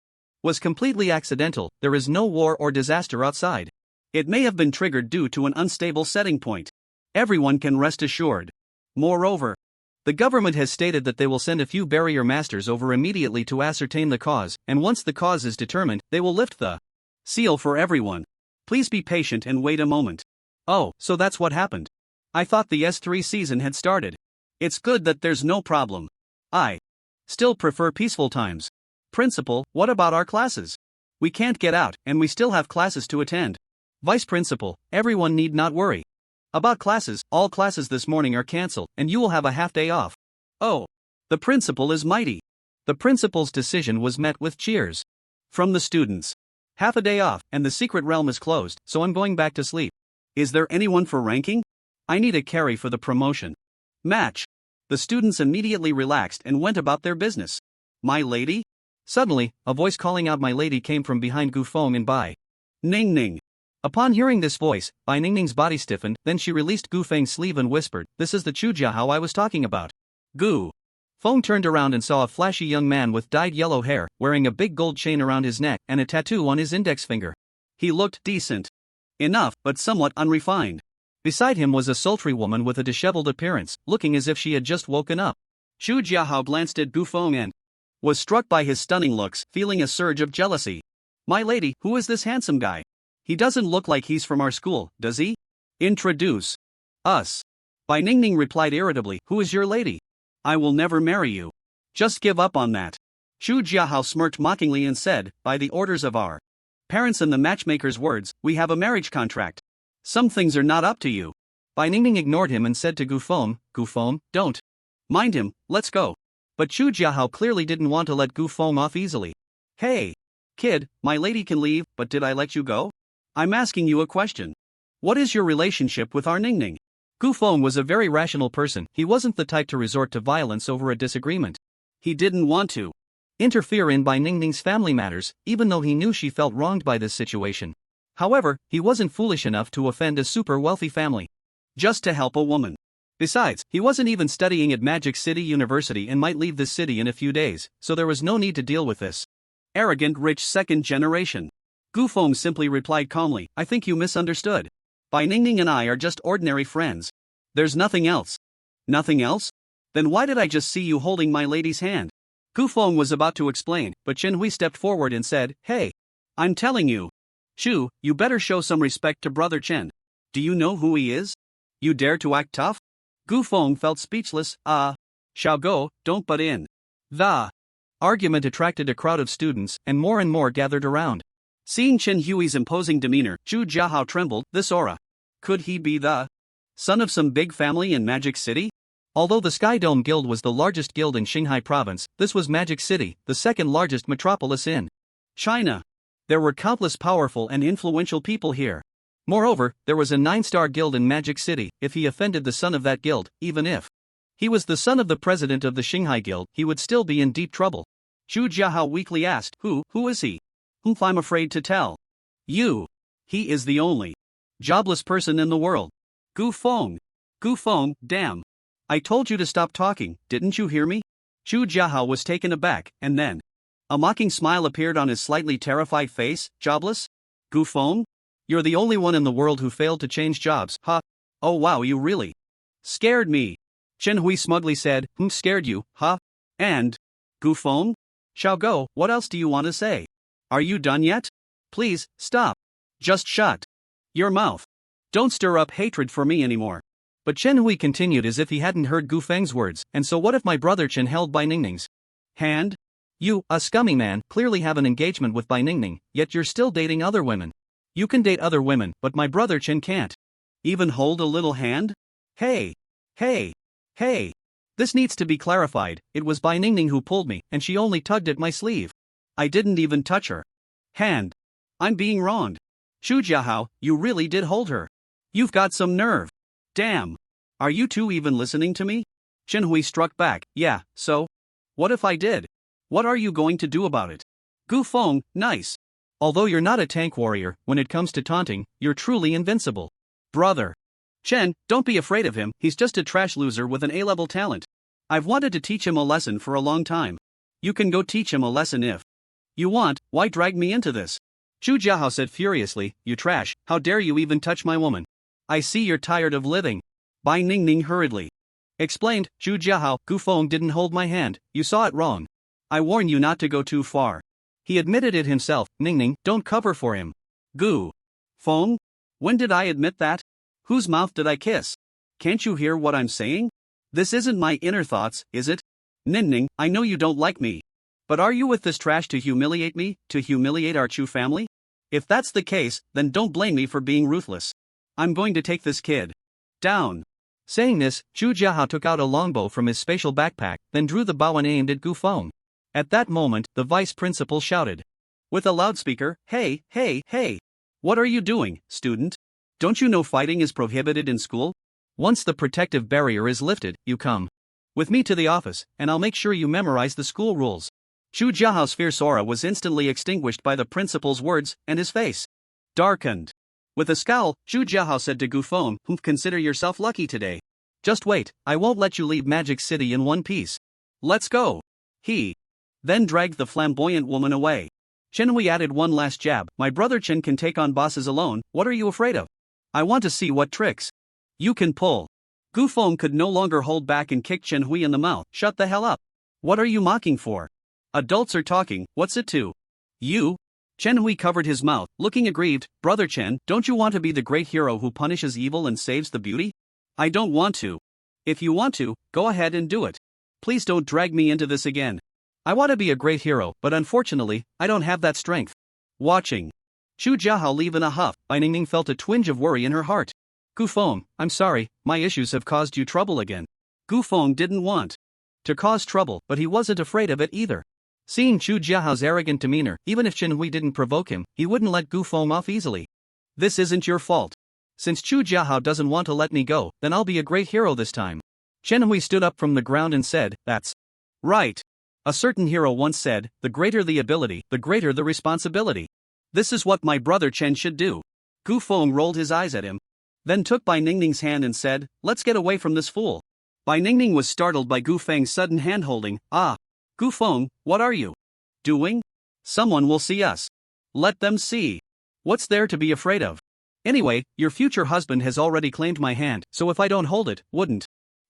was completely accidental, there is no war or disaster outside. It may have been triggered due to an unstable setting point. Everyone can rest assured. Moreover, the government has stated that they will send a few barrier masters over immediately to ascertain the cause, and once the cause is determined, they will lift the seal for everyone. Please be patient and wait a moment. Oh, so that's what happened. I thought the S3 season had started. It's good that there's no problem. I still prefer peaceful times. Principal, what about our classes? We can't get out, and we still have classes to attend. Vice Principal, everyone need not worry. About classes, all classes this morning are cancelled, and you will have a half day off. Oh, the principal is mighty. The principal's decision was met with cheers from the students. Half a day off, and the secret realm is closed, so I'm going back to sleep. Is there anyone for ranking? I need a carry for the promotion match. The students immediately relaxed and went about their business. My lady? Suddenly, a voice calling out my lady came from behind Gufeng and Bai Ningning. Upon hearing this voice, Bai Ningning's body stiffened, then she released Gufeng's sleeve and whispered, This is the Chujiahao I was talking about. Gu Feng turned around and saw a flashy young man with dyed yellow hair, wearing a big gold chain around his neck and a tattoo on his index finger. He looked decent enough, but somewhat unrefined. Beside him was a sultry woman with a disheveled appearance, looking as if she had just woken up. Chu Jiahao glanced at Gufeng and was struck by his stunning looks, feeling a surge of jealousy. My lady, who is this handsome guy? He doesn't look like he's from our school, does he? Introduce us. Bai Ningning replied irritably, Who is your lady? I will never marry you. Just give up on that. Chu Jiahao smirked mockingly and said, By the orders of our parents and the matchmaker's words, we have a marriage contract. Some things are not up to you. Bai Ningning ignored him and said to Gufeng, don't mind him, let's go. But Chu Jiahao clearly didn't want to let Gufeng off easily. Hey, kid, my lady can leave, but did I let you go? I'm asking you a question. What is your relationship with our Ningning? Gufeng was a very rational person, he wasn't the type to resort to violence over a disagreement. He didn't want to interfere in Bai Ningning's family matters, even though he knew she felt wronged by this situation. However, he wasn't foolish enough to offend a super wealthy family just to help a woman. Besides, he wasn't even studying at Magic City University and might leave this city in a few days, so there was no need to deal with this arrogant rich second generation. Gu Feng simply replied calmly, I think you misunderstood. Bai Ningning and I are just ordinary friends. There's nothing else. Nothing else? Then why did I just see you holding my lady's hand? Gu Feng was about to explain, but Chen Hui stepped forward and said, Hey! I'm telling you. Shu, you better show some respect to Brother Chen. Do you know who he is? You dare to act tough? Gu Feng felt speechless. Xiaogou, don't butt in. The argument attracted a crowd of students, and more gathered around. Seeing Chen Hui's imposing demeanor, Zhu Jiahao trembled. This aura. Could he be the son of some big family in Magic City? Although the Sky Dome Guild was the largest guild in Qinghai Province, this was Magic City, the second largest metropolis in China. There were countless powerful and influential people here. Moreover, there was a 9-star guild in Magic City. If he offended the son of that guild, even if he was the son of the president of the Qinghai Guild, he would still be in deep trouble. Zhu Jiahao weakly asked, Who is he? I'm afraid to tell you. He is the only jobless person in the world. Gu Feng, damn. I told you to stop talking, didn't you hear me? Zhu Jiahao was taken aback, and then a mocking smile appeared on his slightly terrified face. Jobless? Gu Feng? You're the only one in the world who failed to change jobs, huh? Oh wow, you really scared me. Chen Hui smugly said, Scared you, huh? And Gu Feng? Xiaogou, what else do you want to say? Are you done yet? Please, stop. Just shut your mouth. Don't stir up hatred for me anymore. But Chen Hui continued as if he hadn't heard Gu Feng's words, and so what if my brother Chen held Bai Ningning's hand? You, a scummy man, clearly have an engagement with Bai Ningning, yet you're still dating other women. You can date other women, but my brother Chen can't. Even hold a little hand? Hey! This needs to be clarified. It was Bai Ningning who pulled me, and she only tugged at my sleeve. I didn't even touch her hand. I'm being wronged. Zhu Jiahao, you really did hold her. You've got some nerve. Damn. Are you two even listening to me? Chen Hui struck back. Yeah, so? What if I did? What are you going to do about it? Gu Feng, nice. Although you're not a tank warrior, when it comes to taunting, you're truly invincible. Brother Chen, don't be afraid of him, he's just a trash loser with an A-level talent. I've wanted to teach him a lesson for a long time. You can go teach him a lesson if you want. Why drag me into this? Zhu Jiahao said furiously, You trash, how dare you even touch my woman? I see you're tired of living. Bai Ningning hurriedly explained, Zhu Jiahao, Gu Feng didn't hold my hand, you saw it wrong. I warn you not to go too far. He admitted it himself. Ningning, don't cover for him. Gu Feng? When did I admit that? Whose mouth did I kiss? Can't you hear what I'm saying? This isn't my inner thoughts, is it? Ningning, I know you don't like me. But are you with this trash to humiliate me, to humiliate our Chu family? If that's the case, then don't blame me for being ruthless. I'm going to take this kid down. Saying this, Zhu Jiahao took out a longbow from his spatial backpack, then drew the bow and aimed at Gu Feng. At that moment, the vice principal shouted with a loudspeaker, Hey! What are you doing, student? Don't you know fighting is prohibited in school? Once the protective barrier is lifted, you come with me to the office, and I'll make sure you memorize the school rules. Zhu Jiahao's fierce aura was instantly extinguished by the principal's words, and his face darkened. With a scowl, Zhu Jiahao said to Gu Feng, Consider yourself lucky today. Just wait, I won't let you leave Magic City in one piece. Let's go. He then dragged the flamboyant woman away. Chen Hui added one last jab, My brother Chen can take on bosses alone, what are you afraid of? I want to see what tricks you can pull. Gu Feng could no longer hold back and kicked Chen Hui in the mouth. Shut the hell up. What are you mocking for? Adults are talking, what's it to you? Chen Hui covered his mouth, looking aggrieved. Brother Chen, don't you want to be the great hero who punishes evil and saves the beauty? I don't want to. If you want to, go ahead and do it. Please don't drag me into this again. I want to be a great hero, but unfortunately, I don't have that strength. Watching Zhu Jiahao leave in a huff, Bai Ningning felt a twinge of worry in her heart. Gu Feng, I'm sorry, my issues have caused you trouble again. Gu Feng didn't want to cause trouble, but he wasn't afraid of it either. Seeing Zhu Jiahao's arrogant demeanor, even if Chen Hui didn't provoke him, he wouldn't let Gu Feng off easily. This isn't your fault. Since Zhu Jiahao doesn't want to let me go, then I'll be a great hero this time. Chen Hui stood up from the ground and said, That's right. A certain hero once said, the greater the ability, the greater the responsibility. This is what my brother Chen should do. Gu Feng rolled his eyes at him, then took Bai Ningning's hand and said, let's get away from this fool. Bai Ningning was startled by Gu Feng's sudden handholding. Ah! Gu Feng, what are you doing? Someone will see us. Let them see. What's there to be afraid of? Anyway, your future husband has already claimed my hand, so if I don't hold it, wouldn't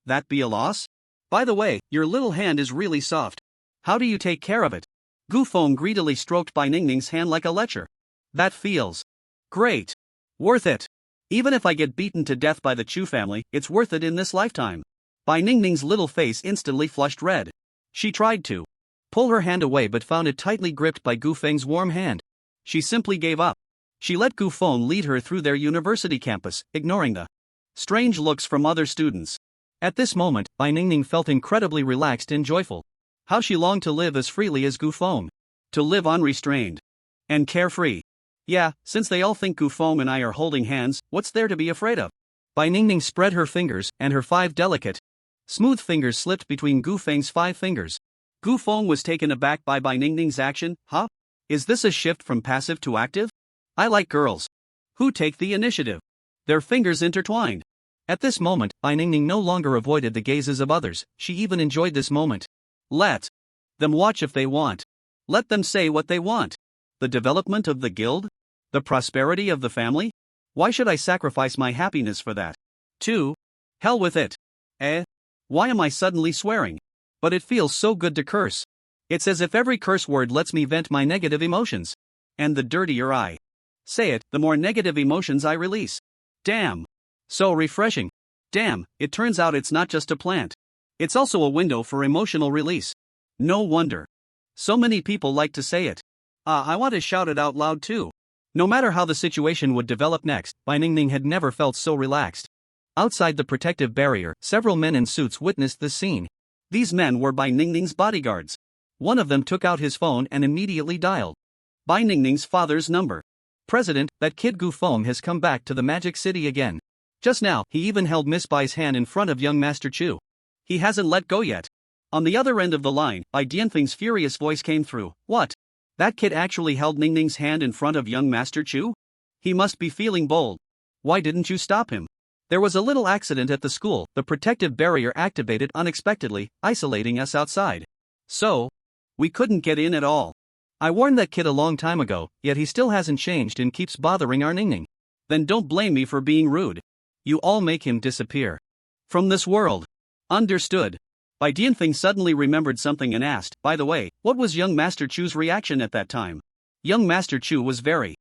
that be a loss? By the way, your little hand is really soft. How do you take care of it? Gu Feng greedily stroked Bai Ningning's hand like a lecher. That feels great. Worth it. Even if I get beaten to death by the Chu family, it's worth it in this lifetime. Bai Ningning's little face instantly flushed red. She tried to pull her hand away but found it tightly gripped by Gu Feng's warm hand. She simply gave up. She let Gu Feng lead her through their university campus, ignoring the strange looks from other students. At this moment, Bai Ningning felt incredibly relaxed and joyful. How she longed to live as freely as Gu Feng. To live unrestrained and carefree. Yeah, since they all think Gu Feng and I are holding hands, what's there to be afraid of? Bai Ningning spread her fingers, and her 5 delicate, smooth fingers slipped between Gu Feng's 5 fingers. Gu Feng was taken aback by Bai Ningning's action. Huh? Is this a shift from passive to active? I like girls who take the initiative. Their fingers intertwined. At this moment, Bai Ningning no longer avoided the gazes of others, she even enjoyed this moment. Let them watch if they want. Let them say what they want. The development of the guild? The prosperity of the family? Why should I sacrifice my happiness for that? 2. Hell with it. Why am I suddenly swearing? But it feels so good to curse. It's as if every curse word lets me vent my negative emotions. And the dirtier I say it, the more negative emotions I release. Damn. So refreshing. Damn, it turns out it's not just a plant. It's also a window for emotional release. No wonder so many people like to say it. I want to shout it out loud too. No matter how the situation would develop next, Bai Ningning had never felt so relaxed. Outside the protective barrier, several men in suits witnessed this scene. These men were Bai Ningning's bodyguards. One of them took out his phone and immediately dialed Bai Ningning's father's number. President, that kid Gu Feng has come back to the Magic City again. Just now, he even held Miss Bai's hand in front of young Master Chu. He hasn't let go yet. On the other end of the line, Bai Dianfeng's furious voice came through. What? That kid actually held Ningning's hand in front of young Master Chu? He must be feeling bold. Why didn't you stop him? There was a little accident at the school, the protective barrier activated unexpectedly, isolating us outside. So, we couldn't get in at all. I warned that kid a long time ago, yet he still hasn't changed and keeps bothering our Ningning. Then don't blame me for being rude. You all make him disappear from this world. Understood. Bai Dianfeng suddenly remembered something and asked, by the way, what was young Master Chu's reaction at that time? Young Master Chu was very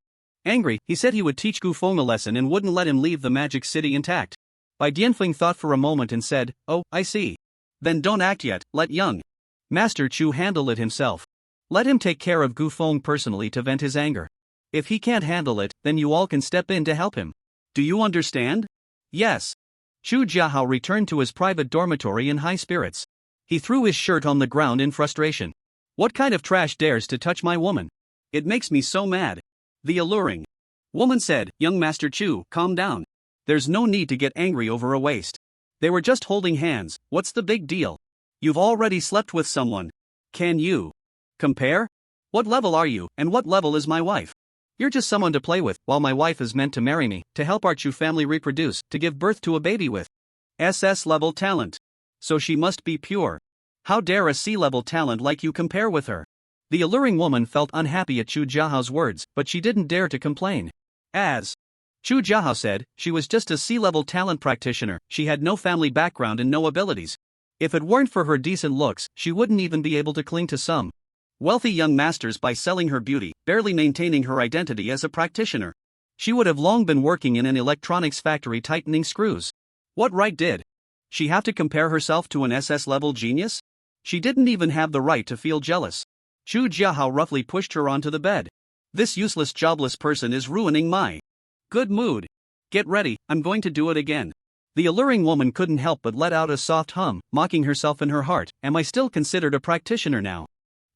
angry. He said he would teach Gu Feng a lesson and wouldn't let him leave the Magic City intact. Bai Dianfeng thought for a moment and said, oh, I see. Then don't act yet, let young Master Chu handle it himself. Let him take care of Gu Feng personally to vent his anger. If he can't handle it, then you all can step in to help him. Do you understand? Yes. Chu Jiahao returned to his private dormitory in high spirits. He threw his shirt on the ground in frustration. What kind of trash dares to touch my woman? It makes me so mad. The alluring woman said, young Master Chu, calm down. There's no need to get angry over a waste. They were just holding hands, what's the big deal? You've already slept with someone. Can you compare? What level are you, and what level is my wife? You're just someone to play with, while my wife is meant to marry me, to help our Chu family reproduce, to give birth to a baby with SS-level talent. So she must be pure. How dare a C-level talent like you compare with her? The alluring woman felt unhappy at Chu Jiahao's words, but she didn't dare to complain. As Chu Jiahao said, she was just a C-level talent practitioner, she had no family background and no abilities. If it weren't for her decent looks, she wouldn't even be able to cling to some wealthy young masters by selling her beauty, barely maintaining her identity as a practitioner. She would have long been working in an electronics factory tightening screws. What right did she have to compare herself to an SS-level genius? She didn't even have the right to feel jealous. Chu Jiahao roughly pushed her onto the bed. This useless jobless person is ruining my good mood. Get ready, I'm going to do it again. The alluring woman couldn't help but let out a soft hum, mocking herself in her heart. Am I still considered a practitioner now?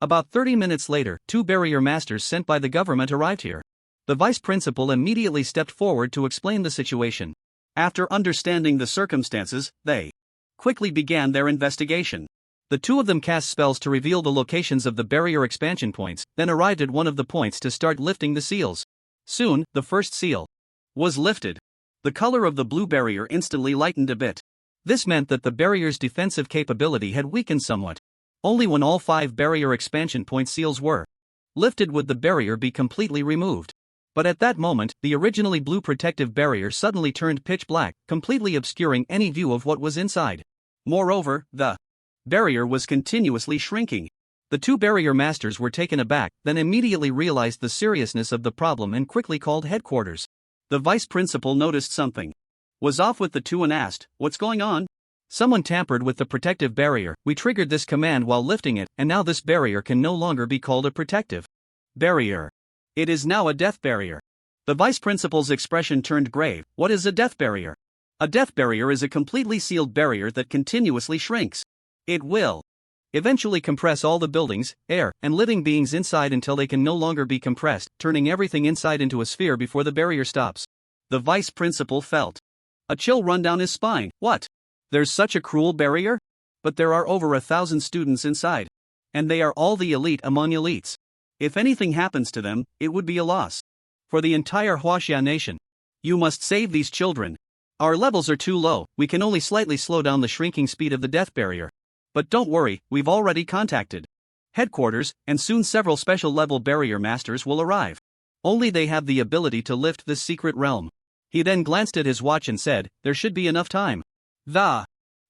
About 30 minutes later, 2 barrier masters sent by the government arrived here. The vice principal immediately stepped forward to explain the situation. After understanding the circumstances, they quickly began their investigation. The The two of them cast spells to reveal the locations of the barrier expansion points, then arrived at one of the points to start lifting the seals. Soon, the first seal was lifted. The color of the blue barrier instantly lightened a bit. This meant that the barrier's defensive capability had weakened somewhat. Only when all 5 barrier expansion point seals were lifted would the barrier be completely removed. But at that moment, the originally blue protective barrier suddenly turned pitch black, completely obscuring any view of what was inside. Moreover, the barrier was continuously shrinking. The 2 barrier masters were taken aback, then immediately realized the seriousness of the problem and quickly called headquarters. The vice principal noticed something was off with the 2 and asked, "What's going on?" "Someone tampered with the protective barrier. We triggered this command while lifting it, and now this barrier can no longer be called a protective barrier. It is now a death barrier." The vice principal's expression turned grave. "What is a death barrier?" "A death barrier is a completely sealed barrier that continuously shrinks. It will eventually compress all the buildings, air, and living beings inside until they can no longer be compressed, turning everything inside into a sphere before the barrier stops." The vice principal felt a chill run down his spine. What? There's such a cruel barrier? But there are over 1,000 students inside. And they are all the elite among elites. If anything happens to them, it would be a loss for the entire Huaxia nation. You must save these children. Our levels are too low, we can only slightly slow down the shrinking speed of the death barrier. But don't worry, we've already contacted headquarters, and soon several special level barrier masters will arrive. Only they have the ability to lift this secret realm. He then glanced at his watch and said, "There should be enough time." The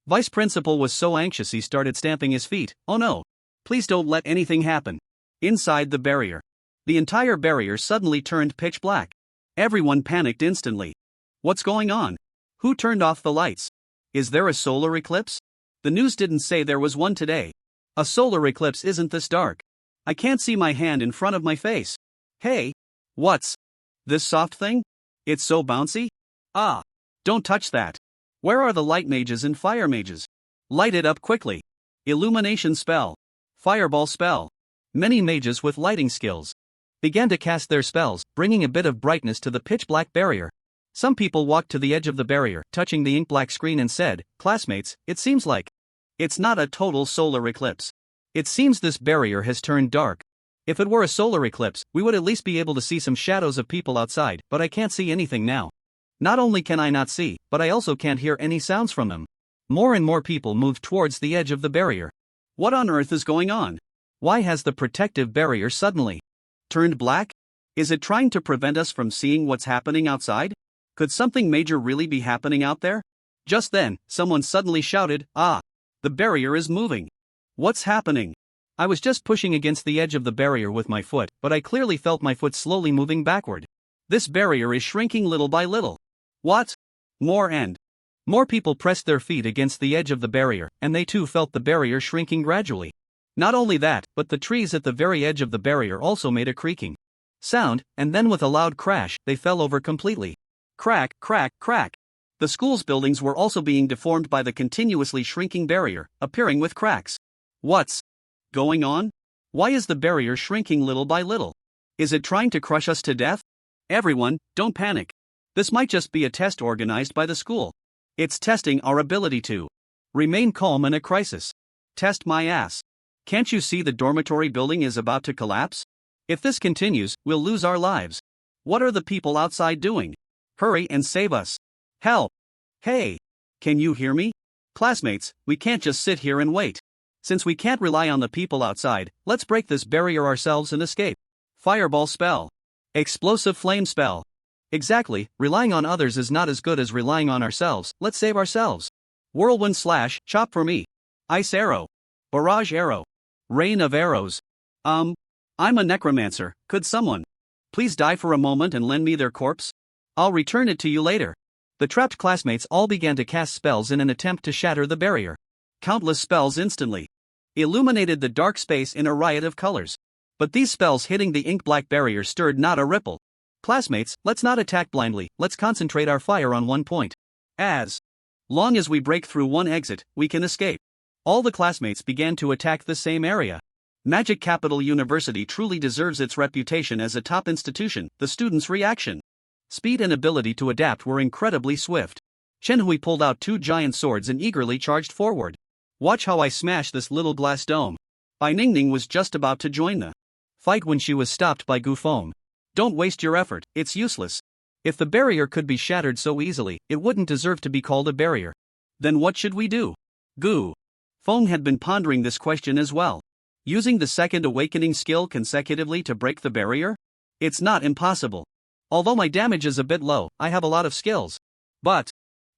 vice principal was so anxious he started stamping his feet. "Oh no! Please don't let anything happen." Inside the barrier, the entire barrier suddenly turned pitch black. Everyone panicked instantly. What's going on? Who turned off the lights? Is there a solar eclipse? The news didn't say there was one today. A solar eclipse isn't this dark. I can't see my hand in front of my face. Hey! What's this soft thing? It's so bouncy? Ah! Don't touch that. Where are the light mages and fire mages? Light it up quickly. Illumination spell. Fireball spell. Many mages with lighting skills began to cast their spells, bringing a bit of brightness to the pitch-black barrier. Some people walked to the edge of the barrier, touching the ink-black screen and said, "Classmates, it seems like it's not a total solar eclipse. It seems this barrier has turned dark. If it were a solar eclipse, we would at least be able to see some shadows of people outside, but I can't see anything now. Not only can I not see, but I also can't hear any sounds from them." More and more people moved towards the edge of the barrier. What on earth is going on? Why has the protective barrier suddenly turned black? Is it trying to prevent us from seeing what's happening outside? Could something major really be happening out there? Just then, someone suddenly shouted, "Ah! The barrier is moving. What's happening?" I was just pushing against the edge of the barrier with my foot, but I clearly felt my foot slowly moving backward. This barrier is shrinking little by little. What? More and more people pressed their feet against the edge of the barrier, and they too felt the barrier shrinking gradually. Not only that, but the trees at the very edge of the barrier also made a creaking sound, and then with a loud crash, they fell over completely. Crack, crack, crack. The school's buildings were also being deformed by the continuously shrinking barrier, appearing with cracks. What's going on? Why is the barrier shrinking little by little? Is it trying to crush us to death? Everyone, don't panic. This might just be a test organized by the school. It's testing our ability to remain calm in a crisis. Test my ass. Can't you see the dormitory building is about to collapse? If this continues, we'll lose our lives. What are the people outside doing? Hurry and save us. Help! Hey! Can you hear me? Classmates, we can't just sit here and wait. Since we can't rely on the people outside, let's break this barrier ourselves and escape. Fireball spell. Explosive flame spell. Exactly, relying on others is not as good as relying on ourselves. Let's save ourselves. Whirlwind slash, chop for me. Ice arrow. Barrage arrow. Rain of arrows. I'm a necromancer, could someone please die for a moment and lend me their corpse? I'll return it to you later. The trapped classmates all began to cast spells in an attempt to shatter the barrier. Countless spells instantly illuminated the dark space in a riot of colors. But these spells hitting the ink-black barrier stirred not a ripple. Classmates, let's not attack blindly, let's concentrate our fire on one point. As long as we break through one exit, we can escape. All the classmates began to attack the same area. Magic Capital University truly deserves its reputation as a top institution. The students' reaction, speed and ability to adapt were incredibly swift. Shenhui pulled out 2 giant swords and eagerly charged forward. Watch how I smash this little glass dome. Bai Ningning was just about to join the fight when she was stopped by Gu Feng. Don't waste your effort, it's useless. If the barrier could be shattered so easily, it wouldn't deserve to be called a barrier. Then what should we do? Gu Feng had been pondering this question as well. Using the second awakening skill consecutively to break the barrier? It's not impossible. Although my damage is a bit low, I have a lot of skills. But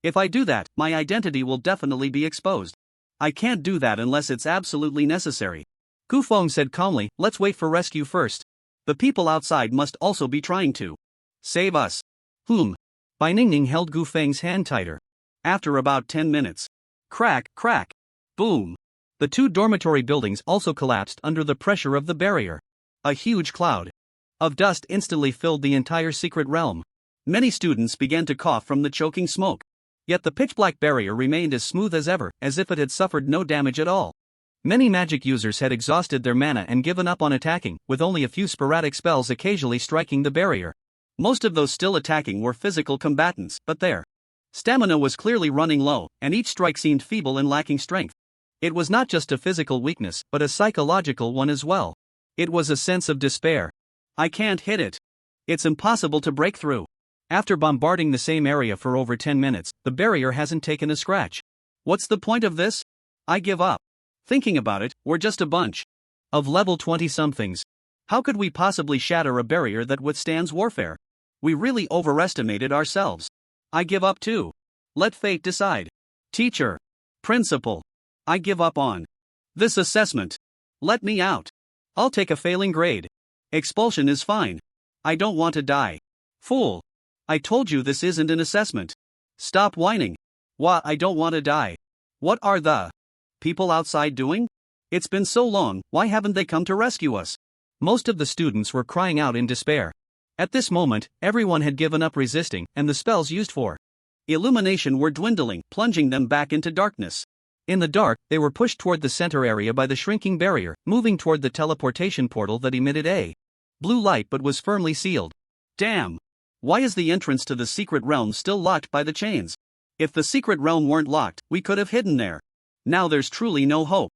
if I do that, my identity will definitely be exposed. I can't do that unless it's absolutely necessary. Gu Feng said calmly, let's wait for rescue first. The people outside must also be trying to save us. Bai Ningning held Gu Feng's hand tighter. After about 10 minutes. Crack, crack. Boom. The two dormitory buildings also collapsed under the pressure of the barrier. A huge cloud of dust instantly filled the entire secret realm. Many students began to cough from the choking smoke. Yet the pitch-black barrier remained as smooth as ever, as if it had suffered no damage at all. Many magic users had exhausted their mana and given up on attacking, with only a few sporadic spells occasionally striking the barrier. Most of those still attacking were physical combatants, but their stamina was clearly running low, and each strike seemed feeble and lacking strength. It was not just a physical weakness, but a psychological one as well. It was a sense of despair. I can't hit it. It's impossible to break through. After bombarding the same area for over 10 minutes, the barrier hasn't taken a scratch. What's the point of this? I give up. Thinking about it, we're just a bunch of level 20-somethings. How could we possibly shatter a barrier that withstands warfare? We really overestimated ourselves. I give up too. Let fate decide. Teacher. Principal. I give up on this assessment. Let me out. I'll take a failing grade. Expulsion is fine. I don't want to die. Fool. I told you this isn't an assessment. Stop whining. Why, I don't want to die. What are the people outside doing? It's been so long, why haven't they come to rescue us? Most of the students were crying out in despair. At this moment, everyone had given up resisting, and the spells used for illumination were dwindling, plunging them back into darkness. In the dark, they were pushed toward the center area by the shrinking barrier, moving toward the teleportation portal that emitted a blue light but was firmly sealed. Damn! Why is the entrance to the secret realm still locked by the chains? If the secret realm weren't locked, we could have hidden there. Now there's truly no hope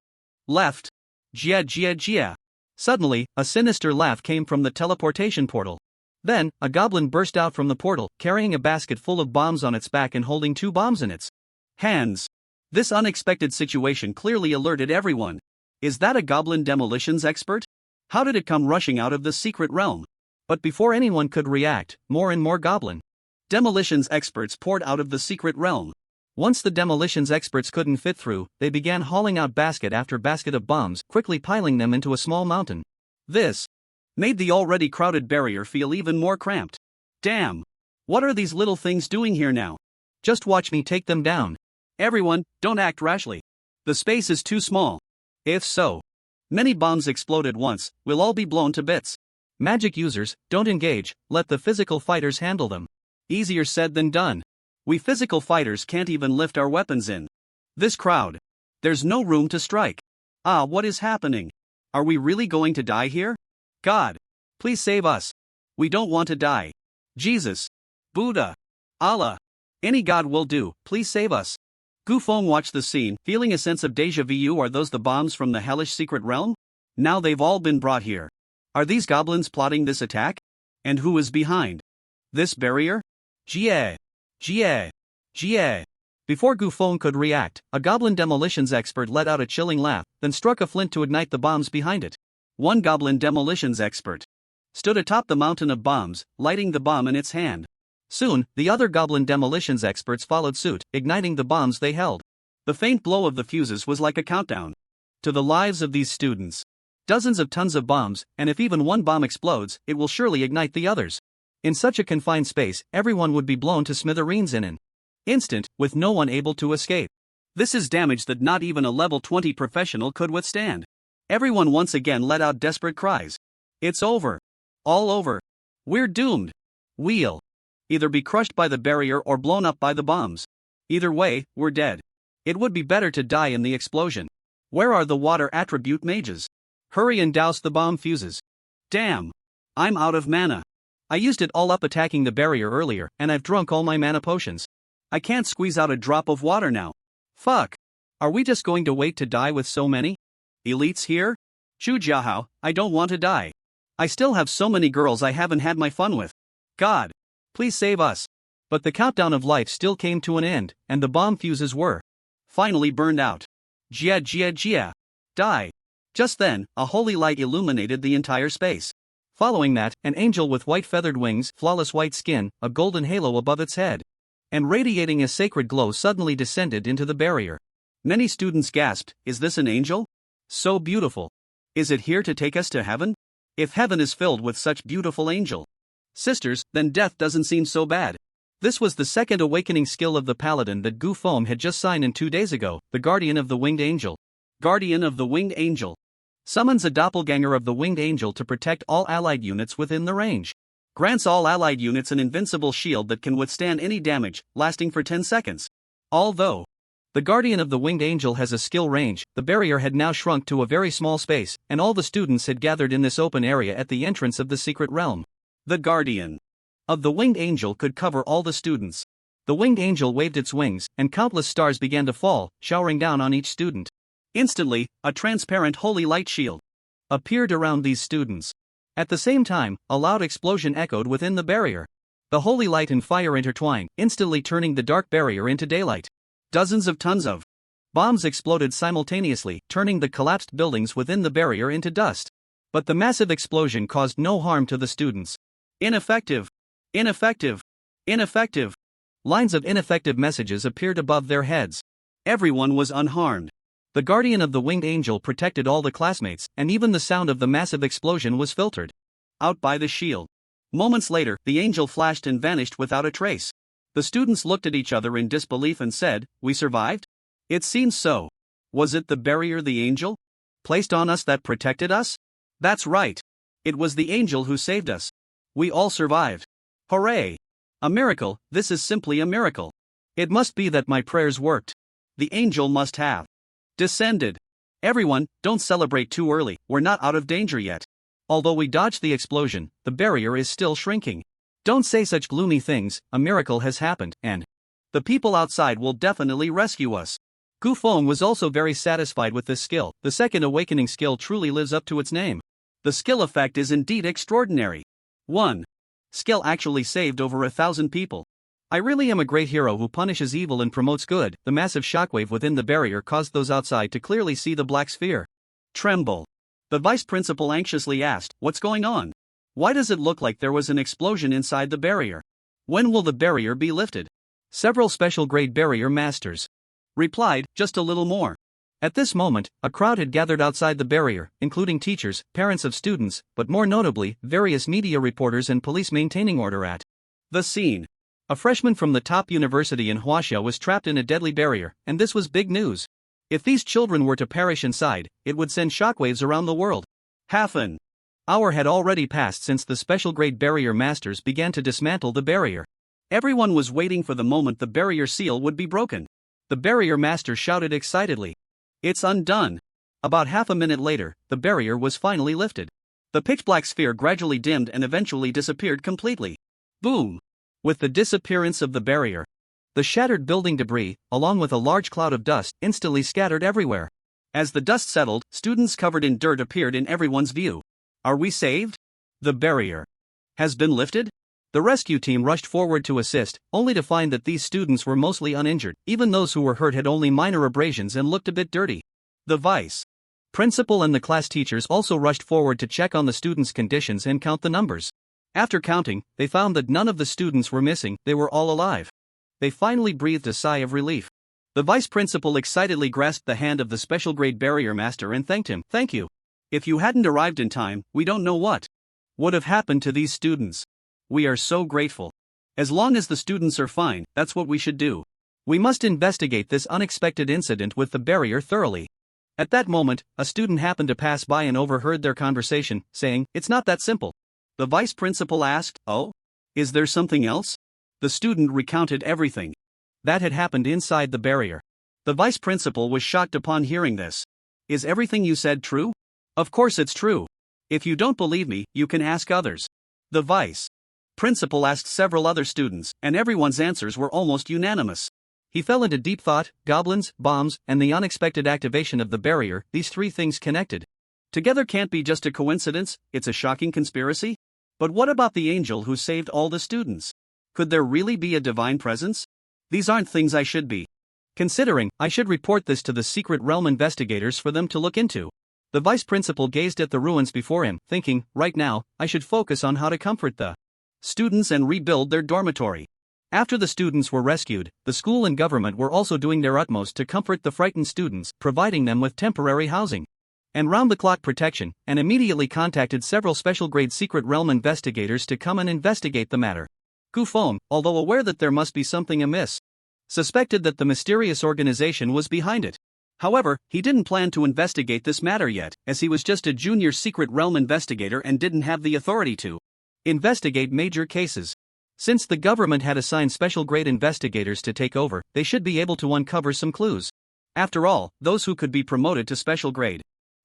left. Jia jia jia. Suddenly, a sinister laugh came from the teleportation portal. Then, a goblin burst out from the portal, carrying a basket full of bombs on its back and holding 2 bombs in its hands. This unexpected situation clearly alerted everyone. Is that a goblin demolitions expert? How did it come rushing out of the secret realm? But before anyone could react, more and more goblin demolitions experts poured out of the secret realm. Once the demolitions experts couldn't fit through, they began hauling out basket after basket of bombs, quickly piling them into a small mountain. This made the already crowded barrier feel even more cramped. Damn! What are these little things doing here now? Just watch me take them down. Everyone, don't act rashly. The space is too small. If so, many bombs explode at once, we'll all be blown to bits. Magic users, don't engage, let the physical fighters handle them. Easier said than done. We physical fighters can't even lift our weapons in this crowd. There's no room to strike. What is happening? Are we really going to die here? God, please save us. We don't want to die. Jesus, Buddha, Allah, any god will do, please save us. Gu Feng watched the scene, feeling a sense of déjà vu. Are those the bombs from the hellish secret realm? Now they've all been brought here. Are these goblins plotting this attack? And who is behind this barrier? Jie, Jie, Jie. Before Gu Feng could react, a goblin demolitions expert let out a chilling laugh, then struck a flint to ignite the bombs behind it. One goblin demolitions expert stood atop the mountain of bombs, lighting the bomb in its hand. Soon, the other goblin demolitions experts followed suit, igniting the bombs they held. The faint blow of the fuses was like a countdown to the lives of these students. Dozens of tons of bombs, and if even one bomb explodes, it will surely ignite the others. In such a confined space, everyone would be blown to smithereens in an instant, with no one able to escape. This is damage that not even a level 20 professional could withstand. Everyone once again let out desperate cries. It's over. All over. We're doomed. We'll either be crushed by the barrier or blown up by the bombs. Either way, we're dead. It would be better to die in the explosion. Where are the water attribute mages? Hurry and douse the bomb fuses. Damn. I'm out of mana. I used it all up attacking the barrier earlier, and I've drunk all my mana potions. I can't squeeze out a drop of water now. Fuck. Are we just going to wait to die with so many elites here? Chu Jiahao, I don't want to die. I still have so many girls I haven't had my fun with. God, please save us. But the countdown of life still came to an end, and the bomb fuses were finally burned out. Jia Jia Jia. Die. Just then, a holy light illuminated the entire space. Following that, an angel with white feathered wings, flawless white skin, a golden halo above its head, and radiating a sacred glow suddenly descended into the barrier. Many students gasped, "Is this an angel? So beautiful. Is it here to take us to heaven? If heaven is filled with such beautiful angel sisters, then death doesn't seem so bad." This was the second awakening skill of the paladin that Gu Feng had just signed in 2 days ago, the Guardian of the Winged Angel. Guardian of the Winged Angel summons a doppelganger of the Winged Angel to protect all allied units within the range. Grants all allied units an invincible shield that can withstand any damage, lasting for 10 seconds. Although the Guardian of the Winged Angel has a skill range, the barrier had now shrunk to a very small space, and all the students had gathered in this open area at the entrance of the secret realm. The Guardian of the Winged Angel could cover all the students. The Winged Angel waved its wings, and countless stars began to fall, showering down on each student. Instantly, a transparent holy light shield appeared around these students. At the same time, a loud explosion echoed within the barrier. The holy light and fire intertwined, instantly turning the dark barrier into daylight. Dozens of tons of bombs exploded simultaneously, turning the collapsed buildings within the barrier into dust. But the massive explosion caused no harm to the students. Ineffective! Ineffective! Ineffective! Lines of ineffective messages appeared above their heads. Everyone was unharmed. The Guardian of the Winged Angel protected all the classmates, and even the sound of the massive explosion was filtered out by the shield. Moments later, the angel flashed and vanished without a trace. The students looked at each other in disbelief and said, "We survived?" It seems so. Was it the barrier the angel placed on us that protected us? That's right. It was the angel who saved us. We all survived. Hooray! A miracle, this is simply a miracle. It must be that my prayers worked. The angel must have descended. Everyone, don't celebrate too early, we're not out of danger yet. Although we dodged the explosion, the barrier is still shrinking. Don't say such gloomy things, a miracle has happened, and the people outside will definitely rescue us. Gu Feng was also very satisfied with this skill. The second awakening skill truly lives up to its name. The skill effect is indeed extraordinary. 1. Skill actually saved over 1,000 people. I really am a great hero who punishes evil and promotes good. The massive shockwave within the barrier caused those outside to clearly see the black sphere tremble. The vice principal anxiously asked, "What's going on? Why does it look like there was an explosion inside the barrier? When will the barrier be lifted?" Several special grade barrier masters replied, "Just a little more." At this moment, a crowd had gathered outside the barrier, including teachers, parents of students, but more notably, various media reporters and police maintaining order at the scene. A freshman from the top university in Huaxia was trapped in a deadly barrier, and this was big news. If these children were to perish inside, it would send shockwaves around the world. Half an hour had already passed since the special grade barrier masters began to dismantle the barrier. Everyone was waiting for the moment the barrier seal would be broken. The barrier master shouted excitedly, "It's undone!" About half a minute later, the barrier was finally lifted. The pitch-black sphere gradually dimmed and eventually disappeared completely. Boom! With the disappearance of the barrier, the shattered building debris, along with a large cloud of dust, instantly scattered everywhere. As the dust settled, students covered in dirt appeared in everyone's view. Are we saved? The barrier has been lifted? The rescue team rushed forward to assist, only to find that these students were mostly uninjured. Even those who were hurt had only minor abrasions and looked a bit dirty. The vice principal and the class teachers also rushed forward to check on the students' conditions and count the numbers. After counting, they found that none of the students were missing, they were all alive. They finally breathed a sigh of relief. The vice principal excitedly grasped the hand of the special grade barrier master and thanked him. "Thank you. If you hadn't arrived in time, we don't know what would have happened to these students. We are so grateful. As long as the students are fine, that's what we should do. We must investigate this unexpected incident with the barrier thoroughly." At that moment, a student happened to pass by and overheard their conversation, saying, "It's not that simple." The vice principal asked, "Oh? Is there something else?" The student recounted everything that had happened inside the barrier. The vice principal was shocked upon hearing this. "Is everything you said true?" "Of course it's true. If you don't believe me, you can ask others." The vice principal asked several other students, and everyone's answers were almost unanimous. He fell into deep thought. Goblins, bombs, and the unexpected activation of the barrier, these three things connected together can't be just a coincidence, it's a shocking conspiracy? But what about the angel who saved all the students? Could there really be a divine presence? These aren't things I should be considering. I should report this to the Secret Realm investigators for them to look into. The vice principal gazed at the ruins before him, thinking, right now, I should focus on how to comfort the students and rebuild their dormitory. After the students were rescued, the school and government were also doing their utmost to comfort the frightened students, providing them with temporary housing and round-the-clock protection, and immediately contacted several special-grade Secret Realm investigators to come and investigate the matter. Gu Feng, although aware that there must be something amiss, suspected that the mysterious organization was behind it. However, he didn't plan to investigate this matter yet, as he was just a junior Secret Realm investigator and didn't have the authority to investigate major cases. Since the government had assigned special-grade investigators to take over, they should be able to uncover some clues. After all, those who could be promoted to special-grade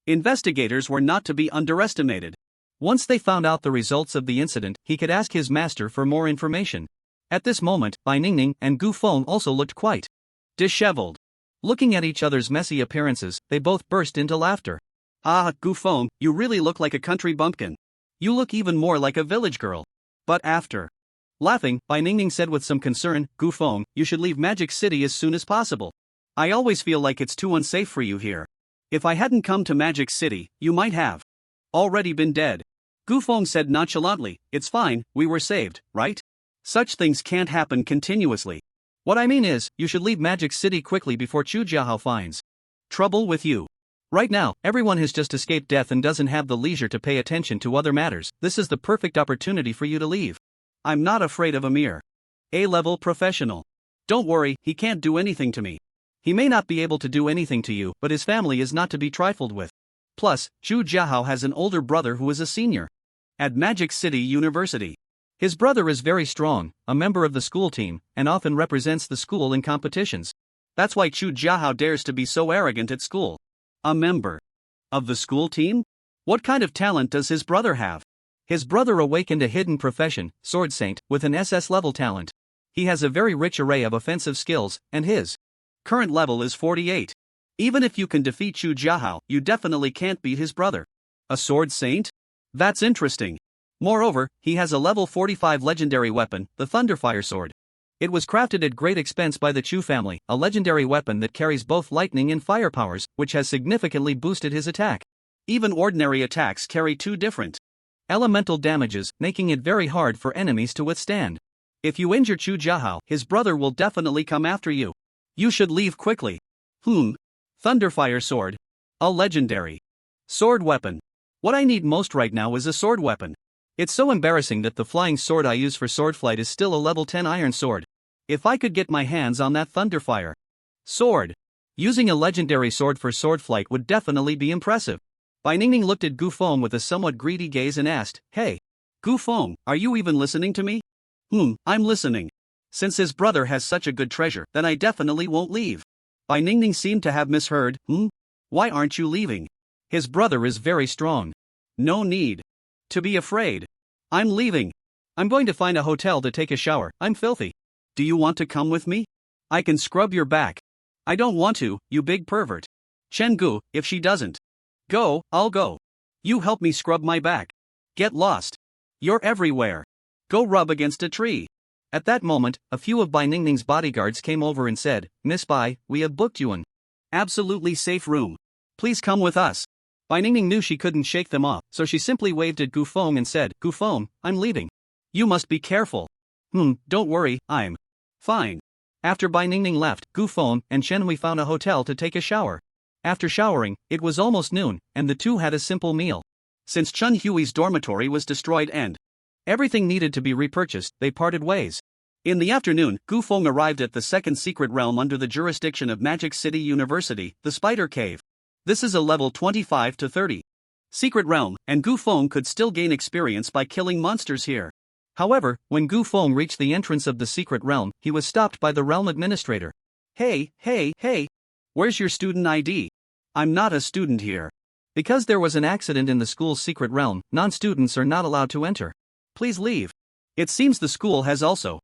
investigators were not to be underestimated. Once they found out the results of the incident, he could ask his master for more information. At this moment, Bai Ningning and Gu Feng also looked quite disheveled. Looking at each other's messy appearances, they both burst into laughter. Ah, Gu Feng, you really look like a country bumpkin. You look even more like a village girl. But after laughing, Bai Ningning said with some concern, Gu Feng, you should leave Magic City as soon as possible. I always feel like it's too unsafe for you here. If I hadn't come to Magic City, you might have already been dead. Gu Feng said nonchalantly, it's fine, we were saved, right? Such things can't happen continuously. What I mean is, you should leave Magic City quickly before Chu Jiahao finds trouble with you. Right now, everyone has just escaped death and doesn't have the leisure to pay attention to other matters. This is the perfect opportunity for you to leave. I'm not afraid of a mere A-level professional. Don't worry, he can't do anything to me. He may not be able to do anything to you, but his family is not to be trifled with. Plus, Chu Jiahao has an older brother who is a senior at Magic City University. His brother is very strong, a member of the school team, and often represents the school in competitions. That's why Chu Jiahao dares to be so arrogant at school. A member of the school team? What kind of talent does his brother have? His brother awakened a hidden profession, Sword Saint, with an SS-level talent. He has a very rich array of offensive skills, and his current level is 48. Even if you can defeat Chu Jiahao, you definitely can't beat his brother. A Sword Saint? That's interesting. Moreover, he has a level 45 legendary weapon, the Thunderfire Sword. It was crafted at great expense by the Chu family, a legendary weapon that carries both lightning and fire powers, which has significantly boosted his attack. Even ordinary attacks carry two different elemental damages, making it very hard for enemies to withstand. If you injure Chu Jiahao, his brother will definitely come after you. You should leave quickly. Thunderfire Sword. A legendary sword weapon. What I need most right now is a sword weapon. It's so embarrassing that the flying sword I use for sword flight is still a level 10 iron sword. If I could get my hands on that Thunderfire sword, using a legendary sword for sword flight would definitely be impressive. Bai Ningning looked at Gu Feng with a somewhat greedy gaze and asked, Hey, Gu Feng, are you even listening to me? I'm listening. Since his brother has such a good treasure, then I definitely won't leave. Bai Ningning seemed to have misheard. Why aren't you leaving? His brother is very strong. No need to be afraid. I'm leaving. I'm going to find a hotel to take a shower. I'm filthy. Do you want to come with me? I can scrub your back. I don't want to, you big pervert. Chen Gu, if she doesn't go, I'll go. You help me scrub my back. Get lost. You're everywhere. Go rub against a tree. At that moment, a few of Bai Ningning's bodyguards came over and said, Miss Bai, we have booked you an absolutely safe room. Please come with us. Bai Ningning knew she couldn't shake them off, so she simply waved at Gu Feng and said, Gu Feng, I'm leaving. You must be careful. Don't worry, I'm fine. After Bai Ningning left, Gu Feng and Chen Hui found a hotel to take a shower. After showering, it was almost noon, and the two had a simple meal. Since Chun Hui's dormitory was destroyed and everything needed to be repurchased, they parted ways. In the afternoon, Gu Feng arrived at the second secret realm under the jurisdiction of Magic City University, the Spider Cave. This is a level 25 to 30 secret realm, and Gu Feng could still gain experience by killing monsters here. However, when Gu Feng reached the entrance of the secret realm, he was stopped by the realm administrator. Hey, where's your student ID? I'm not a student here. Because there was an accident in the school's secret realm, non-students are not allowed to enter. Please leave. It seems the school has also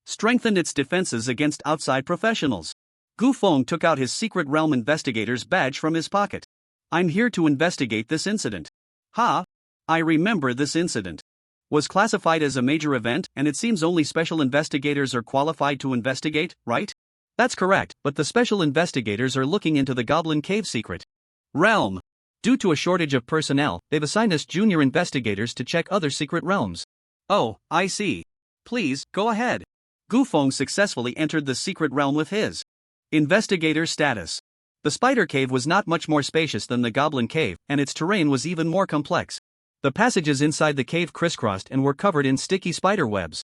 strengthened its defenses against outside professionals. Gu Feng took out his Secret Realm Investigator's badge from his pocket. I'm here to investigate this incident. Ha! I remember this incident. Was classified as a major event, and it seems only special investigators are qualified to investigate, right? That's correct, but the special investigators are looking into the Goblin Cave secret realm. Due to a shortage of personnel, they've assigned us junior investigators to check other secret realms. Oh, I see. Please, go ahead. Gu Feng successfully entered the secret realm with his investigator status. The spider cave was not much more spacious than the Goblin Cave, and its terrain was even more complex. The passages inside the cave crisscrossed and were covered in sticky spider webs.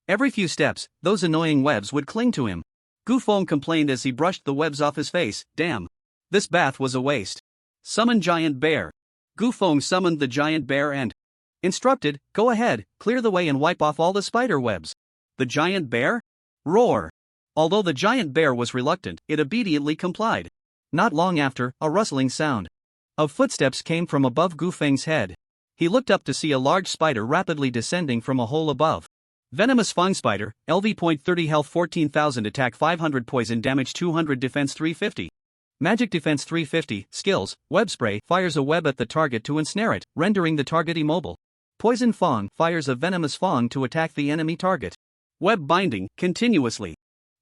Every few steps, those annoying webs would cling to him. Gu Feng complained as he brushed the webs off his face. Damn. This bath was a waste. Summon Giant Bear. Gu Feng summoned the Giant Bear and instructed, go ahead, clear the way and wipe off all the spider webs. The Giant Bear? Roar. Although the Giant Bear was reluctant, it obediently complied. Not long after, a rustling sound of footsteps came from above Gu Feng's head. He looked up to see a large spider rapidly descending from a hole above. Venomous Fang Spider, LV.30 health 14,000 attack 500 poison damage 200 defense 350. Magic defense 350, skills, web spray fires a web at the target to ensnare it, rendering the target immobile. Poison Fang fires a venomous fang to attack the enemy target. Web binding, continuously.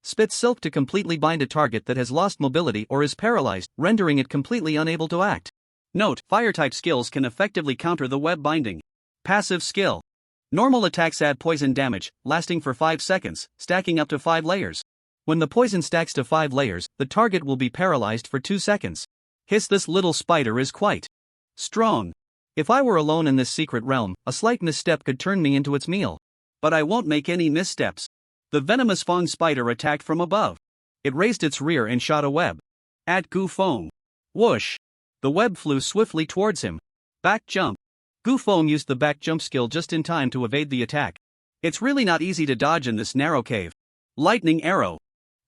Spits silk to completely bind a target that has lost mobility or is paralyzed, rendering it completely unable to act. Note, fire-type skills can effectively counter the web binding. Passive skill. Normal attacks add poison damage, lasting for 5 seconds, stacking up to 5 layers. When the poison stacks to 5 layers, the target will be paralyzed for 2 seconds. Hiss, this little spider is quite strong. If I were alone in this secret realm, a slight misstep could turn me into its meal. But I won't make any missteps. The venomous Fang Spider attacked from above. It raised its rear and shot a web at Gu Feng. Whoosh! The web flew swiftly towards him. Back jump. Gu Feng used the back jump skill just in time to evade the attack. It's really not easy to dodge in this narrow cave. Lightning Arrow.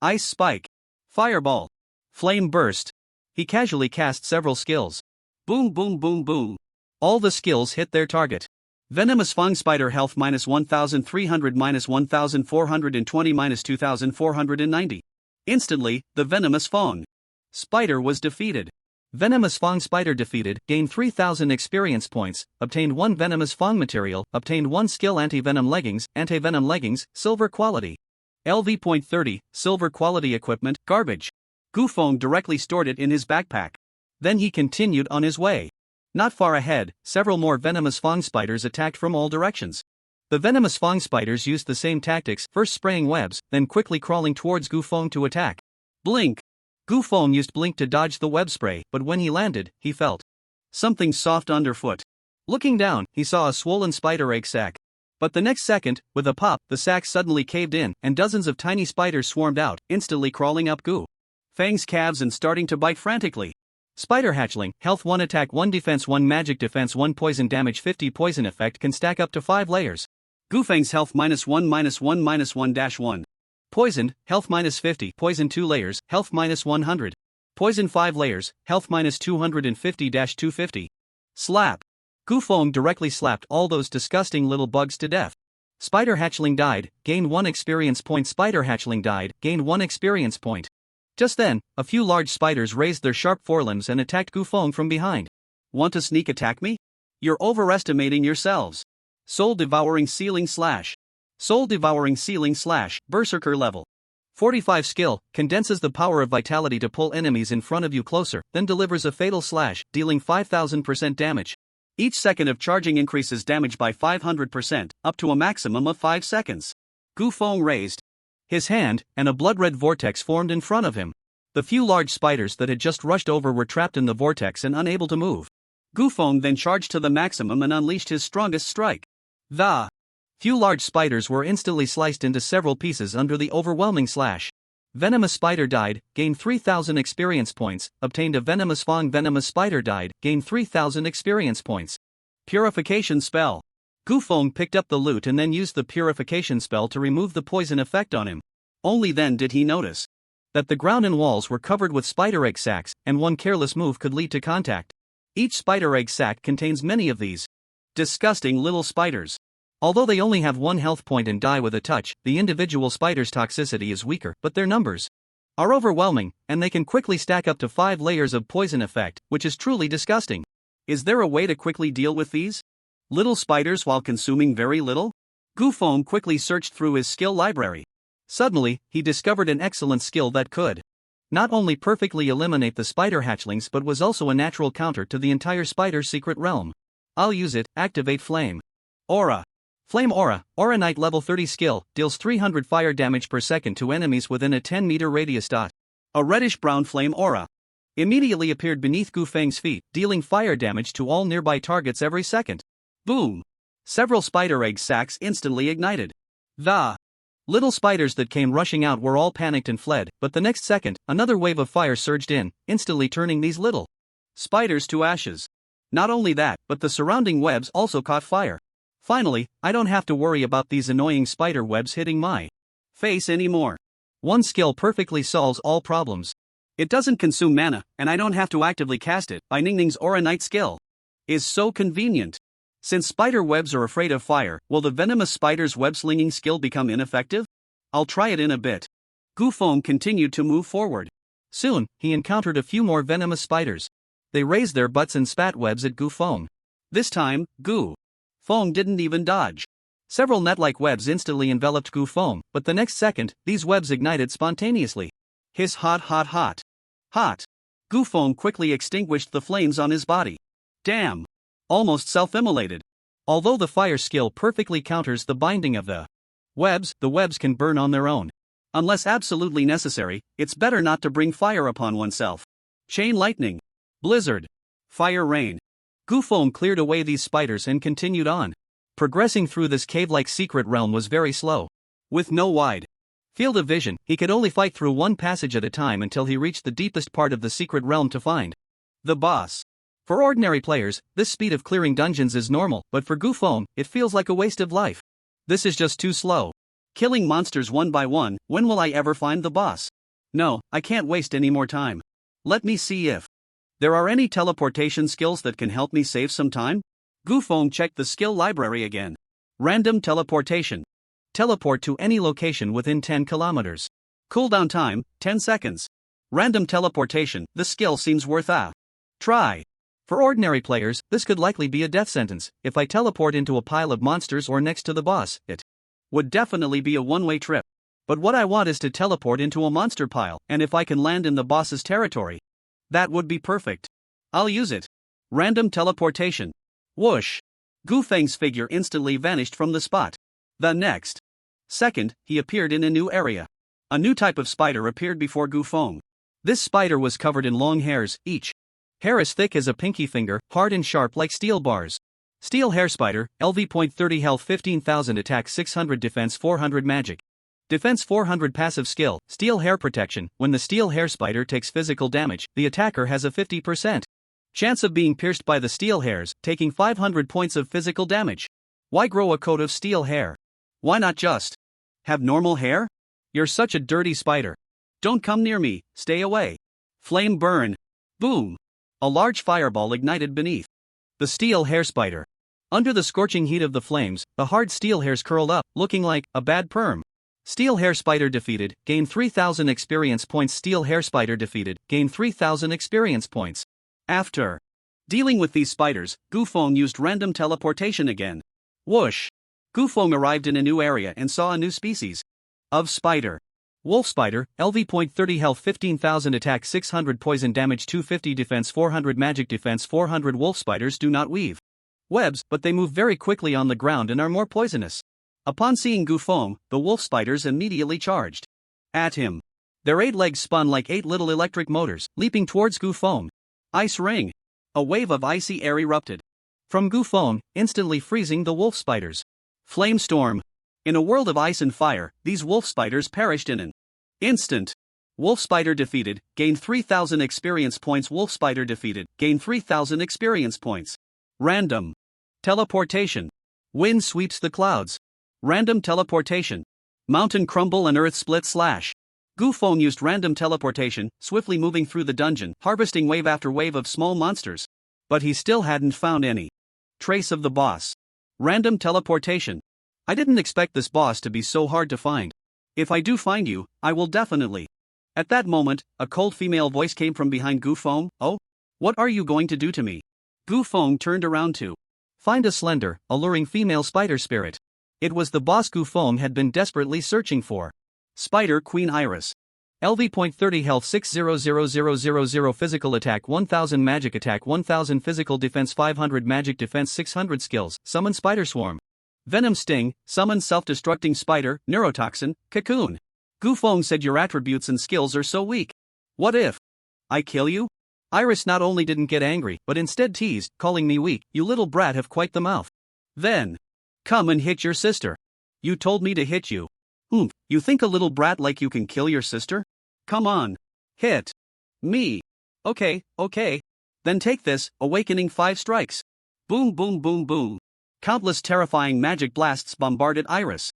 Ice Spike. Fireball. Flame Burst. He casually cast several skills. Boom boom boom boom. All the skills hit their target. Venomous Fang Spider health minus 1300 minus 1420 minus 2490. Instantly, the Venomous Fang Spider was defeated. Venomous Fang Spider defeated, gained 3000 experience points, obtained 1 Venomous Fang material, obtained 1 skill Anti-Venom Leggings, silver quality. LV.30, silver quality equipment, garbage. Gu Feng directly stored it in his backpack. Then he continued on his way. Not far ahead, several more Venomous Fang Spiders attacked from all directions. The Venomous Fang Spiders used the same tactics, first spraying webs, then quickly crawling towards Gu Feng to attack. Blink. Gu Feng used Blink to dodge the web spray, but when he landed, he felt something soft underfoot. Looking down, he saw a swollen spider egg sac. But the next second, with a pop, the sac suddenly caved in, and dozens of tiny spiders swarmed out, instantly crawling up Gu Feng's calves and starting to bite frantically. Spider Hatchling, health 1 attack 1 defense 1 magic defense 1 poison damage 50 poison effect can stack up to 5 layers. Gu Feng's health minus 1 minus 1 minus 1-1. Poisoned, health minus 50 poison 2 layers, health minus 100. Poison 5 layers, health minus 250-250. Slap. Gu Feng directly slapped all those disgusting little bugs to death. Spider Hatchling died, gained 1 experience point. Spider Hatchling died, gained 1 experience point. Just then, a few large spiders raised their sharp forelimbs and attacked Gu Feng from behind. Want to sneak attack me? You're overestimating yourselves. Soul Devouring Ceiling Slash. Soul Devouring Ceiling Slash, Berserker level. 45 skill, condenses the power of vitality to pull enemies in front of you closer, then delivers a fatal slash, dealing 5000% damage. Each second of charging increases damage by 500%, up to a maximum of 5 seconds. Gu Feng raised his hand, and a blood-red vortex formed in front of him. The few large spiders that had just rushed over were trapped in the vortex and unable to move. Gu Feng then charged to the maximum and unleashed his strongest strike. The few large spiders were instantly sliced into several pieces under the overwhelming slash. Venomous Spider died, gained 3000 experience points, obtained a Venomous Fang. Venomous Spider died, gained 3000 experience points. Purification Spell. Gu Feng picked up the loot and then used the purification spell to remove the poison effect on him. Only then did he notice that the ground and walls were covered with spider egg sacs, and one careless move could lead to contact. Each spider egg sac contains many of these disgusting little spiders. Although they only have one health point and die with a touch, the individual spider's toxicity is weaker, but their numbers are overwhelming, and they can quickly stack up to 5 layers of poison effect, which is truly disgusting. Is there a way to quickly deal with these little spiders while consuming very little? Gufeng quickly searched through his skill library. Suddenly, he discovered an excellent skill that could not only perfectly eliminate the spider hatchlings but was also a natural counter to the entire spider secret realm. I'll use it. Activate Flame Aura. Flame Aura, Aura Knight level 30 skill, deals 300 fire damage per second to enemies within a 10-meter radius. A reddish-brown flame aura immediately appeared beneath Gufeng's feet, dealing fire damage to all nearby targets every second. Boom! Several spider egg sacs instantly ignited. The little spiders that came rushing out were all panicked and fled, but the next second, another wave of fire surged in, instantly turning these little spiders to ashes. Not only that, but the surrounding webs also caught fire. Finally, I don't have to worry about these annoying spider webs hitting my face anymore. One skill perfectly solves all problems. It doesn't consume mana, and I don't have to actively cast it. By Ningning's Aura Knight skill is so convenient. Since spider webs are afraid of fire, will the venomous spider's web slinging skill become ineffective? I'll try it in a bit. Gufeng continued to move forward. Soon, he encountered a few more venomous spiders. They raised their butts and spat webs at Gufeng. This time, Gufeng didn't even dodge. Several net-like webs instantly enveloped Gufeng, but the next second, these webs ignited spontaneously. Hiss hot. Gufeng quickly extinguished the flames on his body. Damn! Almost self-immolated. Although the fire skill perfectly counters the binding of the webs can burn on their own. Unless absolutely necessary, it's better not to bring fire upon oneself. Chain lightning. Blizzard. Fire rain. Gufeng cleared away these spiders and continued on. Progressing through this cave-like secret realm was very slow. With no wide field of vision, he could only fight through one passage at a time until he reached the deepest part of the secret realm to find the boss. For ordinary players, this speed of clearing dungeons is normal, but for Gufeng, it feels like a waste of life. This is just too slow. Killing monsters one by one, when will I ever find the boss? No, I can't waste any more time. Let me see if there are any teleportation skills that can help me save some time? Gufeng checked the skill library again. Random teleportation. Teleport to any location within 10 kilometers. Cooldown time, 10 seconds. Random teleportation, the skill seems worth a try. For ordinary players, this could likely be a death sentence. If I teleport into a pile of monsters or next to the boss, it would definitely be a one-way trip. But what I want is to teleport into a monster pile, and if I can land in the boss's territory, that would be perfect. I'll use it. Random teleportation. Whoosh! Gufeng's figure instantly vanished from the spot. The next second, he appeared in a new area. A new type of spider appeared before Gufeng. This spider was covered in long hairs, each hair as thick as a pinky finger, hard and sharp like steel bars. Steel hair spider, LV.30 health 15,000 attack 600 defense 400 magic. Defense 400 passive skill, steel hair protection. When the steel hair spider takes physical damage, the attacker has a 50% chance of being pierced by the steel hairs, taking 500 points of physical damage. Why grow a coat of steel hair? Why not just have normal hair? You're such a dirty spider. Don't come near me, stay away. Flame burn. Boom! A large fireball ignited beneath the steel hair spider. Under the scorching heat of the flames, the hard steel hairs curled up, looking like a bad perm. Steel hair spider defeated, gain 3,000 experience points. Steel hair spider defeated, gain 3,000 experience points. After dealing with these spiders, Gufeng used random teleportation again. Whoosh! Gufeng arrived in a new area and saw a new species of spider. Wolf spider, LV.30 health 15,000 attack 600 poison damage 250 defense 400 magic defense 400. Wolf spiders do not weave webs, but they move very quickly on the ground and are more poisonous. Upon seeing Gufeng, the wolf spiders immediately charged at him. Their 8 legs spun like 8 little electric motors, leaping towards Gufeng. Ice ring. A wave of icy air erupted from Gufeng, instantly freezing the wolf spiders. Flame storm. In a world of ice and fire, these wolf spiders perished in an instant. Wolf spider defeated, gain 3,000 experience points. Wolf spider defeated, gain 3,000 experience points. Random teleportation. Wind sweeps the clouds. Random teleportation. Mountain crumble and earth split slash. Gufeng used random teleportation, swiftly moving through the dungeon, harvesting wave after wave of small monsters. But he still hadn't found any trace of the boss. Random teleportation. I didn't expect this boss to be so hard to find. If I do find you, I will definitely. At that moment, a cold female voice came from behind Gu Feng. Oh? What are you going to do to me? Gu Feng turned around to find a slender, alluring female spider spirit. It was the boss Gu Feng had been desperately searching for. Spider Queen Iris. LV.30 Health 600000 Physical Attack 1000 Magic Attack 1000 Physical Defense 500 Magic Defense 600 Skills Summon Spider Swarm. Venom Sting, Summon Self-Destructing Spider, Neurotoxin, Cocoon. Gu Feng said your attributes and skills are so weak. What if I kill you? Iris not only didn't get angry, but instead teased, calling me weak. You little brat have quite the mouth. Then come and hit your sister. You told me to hit you. You think a little brat like you can kill your sister? Come on. Hit me. Okay. Then take this, awakening 5 strikes. Boom boom boom boom. Countless terrifying magic blasts bombarded Iris.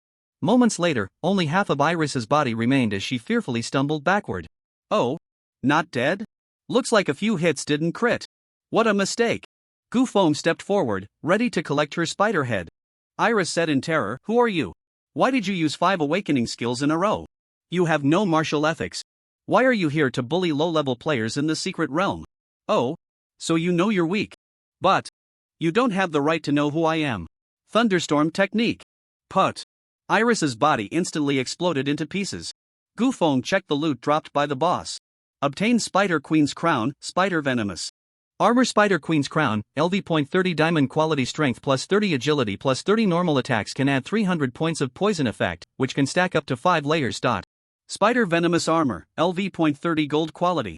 Moments later, only half of Iris's body remained as she fearfully stumbled backward. Oh? Not dead? Looks like a few hits didn't crit. What a mistake. Gu Feng stepped forward, ready to collect her spider head. Iris said in terror, Who are you? Why did you use 5 awakening skills in a row? You have no martial ethics. Why are you here to bully low-level players in the secret realm? Oh? So you know you're weak. But you don't have the right to know who I am. Thunderstorm technique. Put. Iris's body instantly exploded into pieces. Gu Feng checked the loot dropped by the boss. Obtained Spider Queen's Crown, Spider Venomous. Armor Spider Queen's Crown, LV.30 Diamond Quality Strength plus 30 Agility plus 30 Normal Attacks can add 300 points of poison effect, which can stack up to 5 layers. Spider Venomous Armor, LV.30 Gold Quality.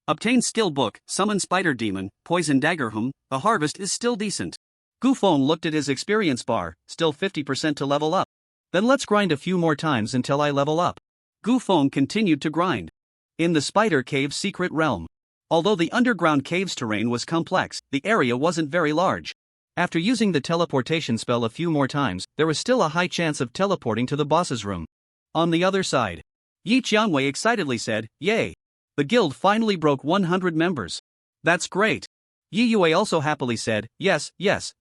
Obtain Skill Book, Summon Spider Demon, Poison Dagger. The harvest is still decent. Gu Feng looked at his experience bar, still 50% to level up. Then let's grind a few more times until I level up. Gu Feng continued to grind. In the Spider Cave Secret Realm. Although the underground cave's terrain was complex, the area wasn't very large. After using the teleportation spell a few more times, there was still a high chance of teleporting to the boss's room. On the other side, Yi Qianwei excitedly said, Yay! The guild finally broke 100 members. That's great. Yi Yue also happily said, Yes,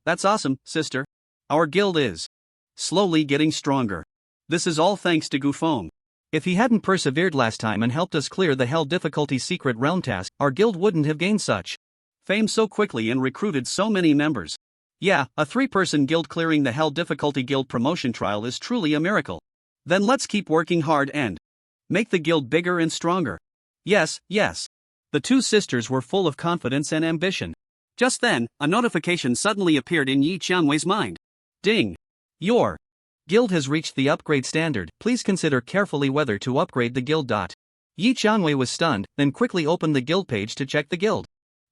that's awesome, sister. Our guild is slowly getting stronger. This is all thanks to Gu Feng. If he hadn't persevered last time and helped us clear the Hell Difficulty Secret Realm task, our guild wouldn't have gained such fame so quickly and recruited so many members. Yeah, a 3-person guild clearing the Hell Difficulty Guild promotion trial is truly a miracle. Then let's keep working hard and make the guild bigger and stronger. Yes. The two sisters were full of confidence and ambition. Just then, a notification suddenly appeared in Yi Qianwei's mind. Ding! Your guild has reached the upgrade standard. Please consider carefully whether to upgrade the guild. Yi Qianwei was stunned, then quickly opened the guild page to check the guild.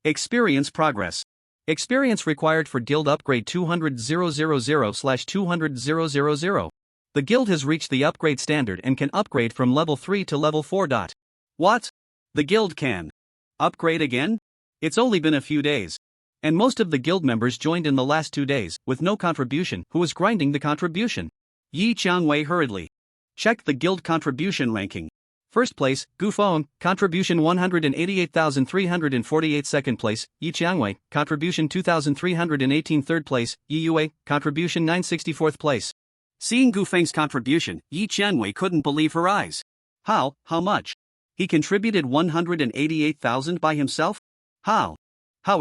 Experience progress. Experience required for guild upgrade 200,000/200,000. The guild has reached the upgrade standard and can upgrade from level 3 to level 4. What? The guild can upgrade again? It's only been a few days. And most of the guild members joined in the last 2 days, with no contribution. Who was grinding the contribution? Yi Qianwei hurriedly checked the guild contribution ranking. First place, Gu Feng, contribution 188,348. Second place, Yi Qianwei, contribution 2,318. Third place, Yi Yue, contribution 964th place. Seeing Gu Feng's contribution, Yi Qianwei couldn't believe her eyes. How much? He contributed 188,000 by himself? How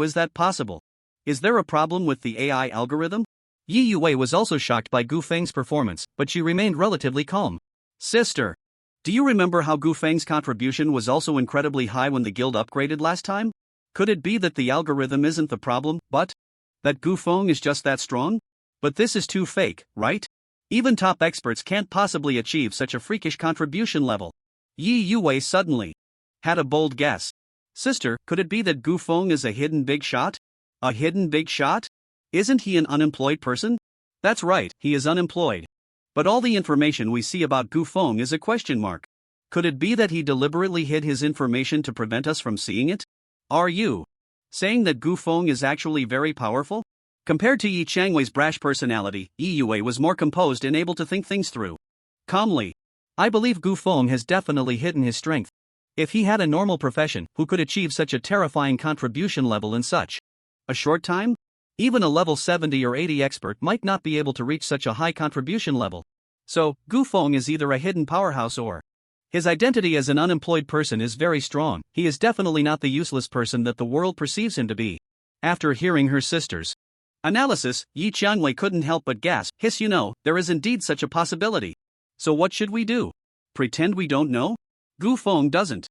is that possible? Is there a problem with the AI algorithm? Yi Yue was also shocked by Gu Feng's performance, but she remained relatively calm. Sister, do you remember how Gu Feng's contribution was also incredibly high when the guild upgraded last time? Could it be that the algorithm isn't the problem, but that Gu Feng is just that strong? But this is too fake, right? Even top experts can't possibly achieve such a freakish contribution level. Yi Yue suddenly had a bold guess. Sister, could it be that Gu Feng is a hidden big shot? A hidden big shot? Isn't he an unemployed person? That's right, he is unemployed. But all the information we see about Gu Feng is a question mark. Could it be that he deliberately hid his information to prevent us from seeing it? Are you saying that Gu Feng is actually very powerful? Compared to Yi Qianwei's brash personality, Yi Yue was more composed and able to think things through. Calmly. I believe Gu Feng has definitely hidden his strength. If he had a normal profession, who could achieve such a terrifying contribution level in such a short time? Even a level 70 or 80 expert might not be able to reach such a high contribution level. So, Gu Feng is either a hidden powerhouse or his identity as an unemployed person is very strong. He is definitely not the useless person that the world perceives him to be. After hearing her sister's analysis, Yi Qiangwei couldn't help but gasp. Hiss, there is indeed such a possibility. So what should we do? Pretend we don't know? Gu Feng doesn't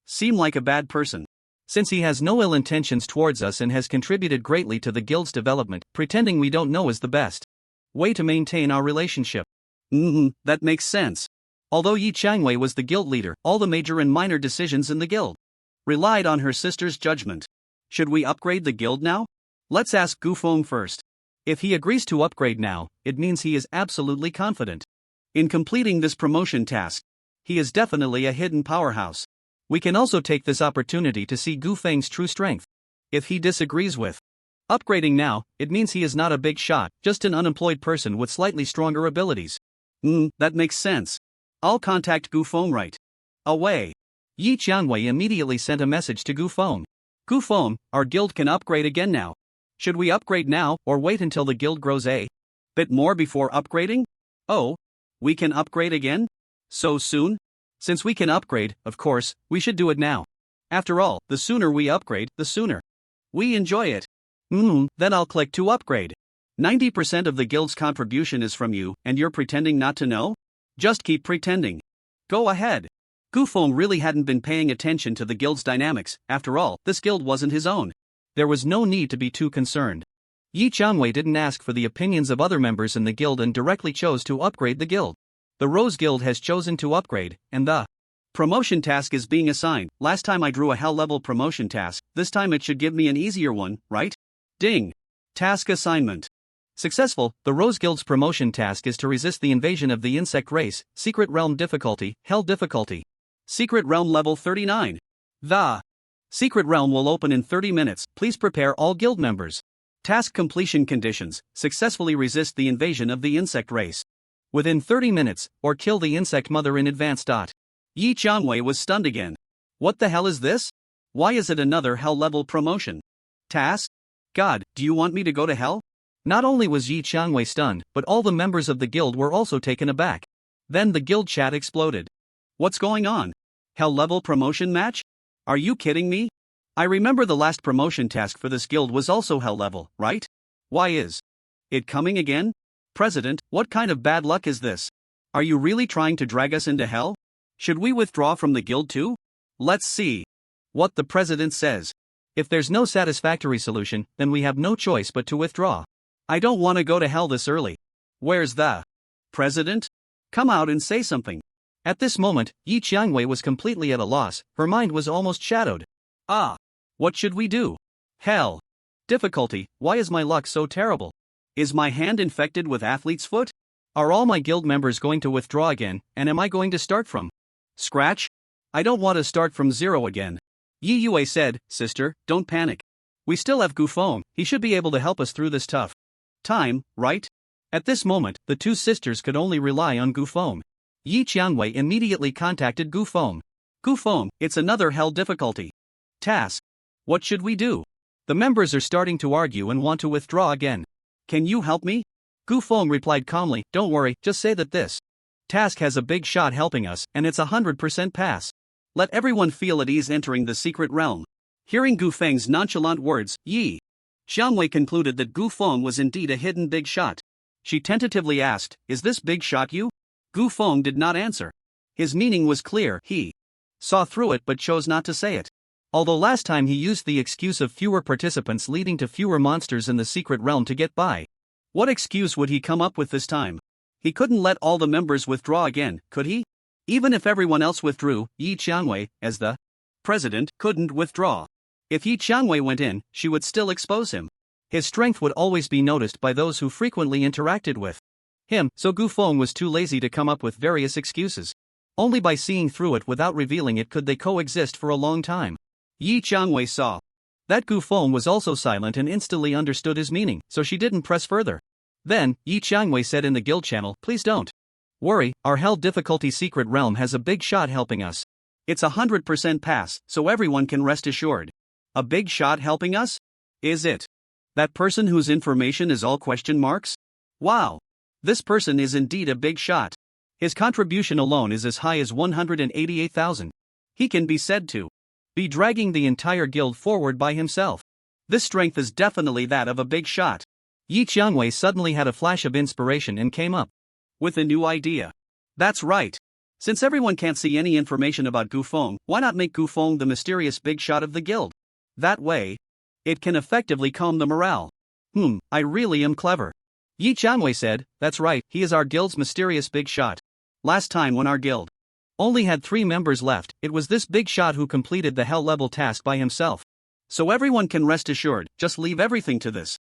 seem like a bad person. Since he has no ill intentions towards us and has contributed greatly to the guild's development, pretending we don't know is the best way to maintain our relationship. That makes sense. Although Yi Qiangwei was the guild leader, all the major and minor decisions in the guild relied on her sister's judgment. Should we upgrade the guild now? Let's ask Gu Feng first. If he agrees to upgrade now, it means he is absolutely confident in completing this promotion task. He is definitely a hidden powerhouse. We can also take this opportunity to see Gu Feng's true strength. If he disagrees with upgrading now, it means he is not a big shot, just an unemployed person with slightly stronger abilities. That makes sense. I'll contact Gu Feng right away. Yi Qiangwei immediately sent a message to Gu Feng. Gu Feng, our guild can upgrade again now. Should we upgrade now or wait until the guild grows a bit more before upgrading? Oh, we can upgrade again? So soon? Since we can upgrade, of course, we should do it now. After all, the sooner we upgrade, the sooner we enjoy it. Then I'll click to upgrade. 90% of the guild's contribution is from you, and you're pretending not to know? Just keep pretending. Go ahead. Gu Feng really hadn't been paying attention to the guild's dynamics. After all, this guild wasn't his own. There was no need to be too concerned. Yi Qiangwei didn't ask for the opinions of other members in the guild and directly chose to upgrade the guild. The Rose Guild has chosen to upgrade, and the promotion task is being assigned. Last time I drew a hell level promotion task, this time it should give me an easier one, right? Ding! Task assignment successful. The Rose Guild's promotion task is to resist the invasion of the insect race. Secret Realm difficulty, Hell difficulty. Secret Realm level 39. The Secret Realm will open in 30 minutes. Please prepare all guild members. Task completion conditions: successfully resist the invasion of the insect race within 30 minutes, or kill the insect mother in advance. Yi Qiangwei was stunned again. What the hell is this? Why is it another hell level promotion task? God, do you want me to go to hell? Not only was Yi Qiangwei stunned, but all the members of the guild were also taken aback. Then the guild chat exploded. What's going on? Hell level promotion match? Are you kidding me? I remember the last promotion task for this guild was also hell level, right? Why is it coming again? President, what kind of bad luck is this? Are you really trying to drag us into hell? Should we withdraw from the guild too? Let's see what the president says. If there's no satisfactory solution, then we have no choice but to withdraw. I don't want to go to hell this early. Where's the president? Come out and say something. At this moment, Yi Qiangwei was completely at a loss. Her mind was almost shadowed. What should we do? Hell. Difficulty. Why is my luck so terrible? Is my hand infected with athlete's foot? Are all my guild members going to withdraw again, and am I going to start from scratch? I don't want to start from zero again. Yi Yue said, Sister, don't panic. We still have Gu Feng. He should be able to help us through this tough time, right? At this moment, the two sisters could only rely on Gu Feng. Yi Qiangwei immediately contacted Gu Feng. Gu Feng, it's another hell difficulty task. What should we do? The members are starting to argue and want to withdraw again. Can you help me? Gu Feng replied calmly, Don't worry, just say that this task has a big shot helping us, and it's 100% pass. Let everyone feel at ease entering the secret realm. Hearing Gu Feng's nonchalant words, Yi Qiangwei concluded that Gu Feng was indeed a hidden big shot. She tentatively asked, Is this big shot you? Gu Feng did not answer. His meaning was clear. He saw through it but chose not to say it. Although last time he used the excuse of fewer participants leading to fewer monsters in the secret realm to get by. What excuse would he come up with this time? He couldn't let all the members withdraw again, could he? Even if everyone else withdrew, Yi Qiangwei, as the president, couldn't withdraw. If Yi Qiangwei went in, she would still expose him. His strength would always be noticed by those who frequently interacted with him, so Gu Feng was too lazy to come up with various excuses. Only by seeing through it without revealing it could they coexist for a long time. Yi Qiangwei saw that Gu Feng was also silent and instantly understood his meaning, so she didn't press further. Then, Yi Qiangwei said in the guild channel, Please don't worry, our hell difficulty secret realm has a big shot helping us. It's 100% pass, so everyone can rest assured. A big shot helping us? Is it That person whose information is all question marks? Wow! This person is indeed a big shot. His contribution alone is as high as 188,000. He can be said to be dragging the entire guild forward by himself. This strength is definitely that of a big shot. Yi Qiangwei suddenly had a flash of inspiration and came up with a new idea. That's right. Since everyone can't see any information about Gu Feng, why not make Gu Feng the mysterious big shot of the guild? That way, it can effectively calm the morale. I really am clever. Yi Qiangwei said, that's right, he is our guild's mysterious big shot. Last time when our guild only had 3 members left, it was this big shot who completed the hell level task by himself. So everyone can rest assured, just leave everything to this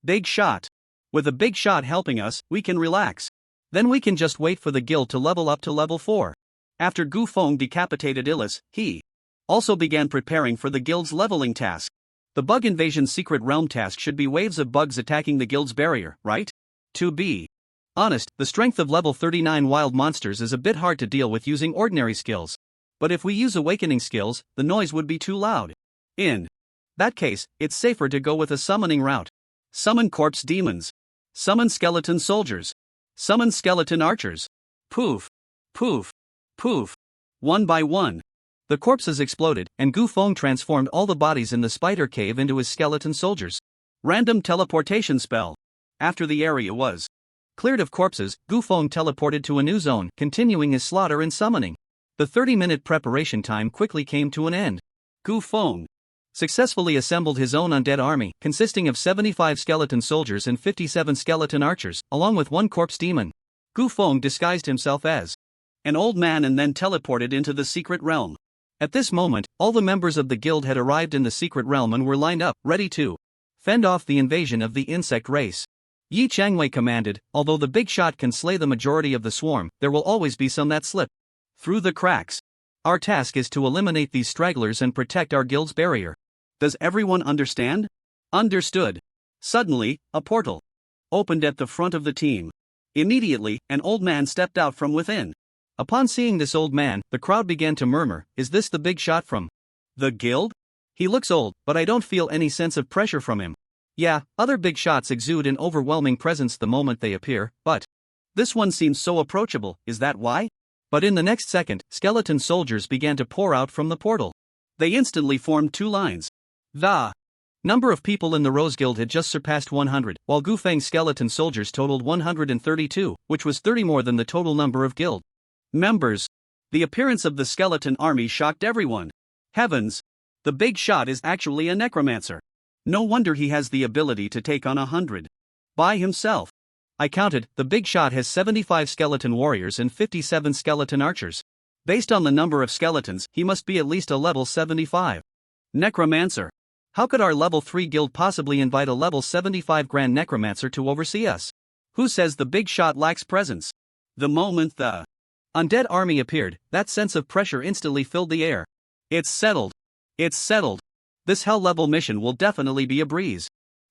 big shot. With a big shot helping us, we can relax. Then we can just wait for the guild to level up to level 4. After Gu Feng decapitated Illis, he also began preparing for the guild's leveling task. The bug invasion secret realm task should be waves of bugs attacking the guild's barrier, right? To be honest, the strength of level 39 wild monsters is a bit hard to deal with using ordinary skills. But if we use awakening skills, the noise would be too loud. In that case, it's safer to go with a summoning route. Summon corpse demons. Summon skeleton soldiers. Summon skeleton archers. Poof. Poof. Poof. One by one, the corpses exploded, and Gu Feng transformed all the bodies in the spider cave into his skeleton soldiers. Random teleportation spell. After the area was cleared of corpses, Gu Feng teleported to a new zone, continuing his slaughter and summoning. The 30-minute preparation time quickly came to an end. Gu Feng successfully assembled his own undead army, consisting of 75 skeleton soldiers and 57 skeleton archers, along with 1 corpse demon. Gu Feng disguised himself as an old man and then teleported into the secret realm. At this moment, all the members of the guild had arrived in the secret realm and were lined up, ready to fend off the invasion of the insect race. Yi Qiangwei commanded, although the big shot can slay the majority of the swarm, there will always be some that slip through the cracks. Our task is to eliminate these stragglers and protect our guild's barrier. Does everyone understand? Understood. Suddenly, a portal opened at the front of the team. Immediately, an old man stepped out from within. Upon seeing this old man, the crowd began to murmur, is this the big shot from the guild? He looks old, but I don't feel any sense of pressure from him. Yeah, other big shots exude an overwhelming presence the moment they appear, but this one seems so approachable, is that why? But in the next second, skeleton soldiers began to pour out from the portal. They instantly formed 2 lines. The number of people in the Rose Guild had just surpassed 100, while Gu Feng's skeleton soldiers totaled 132, which was 30 more than the total number of guild members. The appearance of the skeleton army shocked everyone. Heavens! The big shot is actually a necromancer. No wonder he has the ability to take on 100 by himself. I counted, the big shot has 75 skeleton warriors and 57 skeleton archers. Based on the number of skeletons, he must be at least a level 75 necromancer. How could our level 3 guild possibly invite a level 75 grand necromancer to oversee us? Who says the big shot lacks presence? The moment the undead army appeared, that sense of pressure instantly filled the air. It's settled. It's settled. This hell level mission will definitely be a breeze.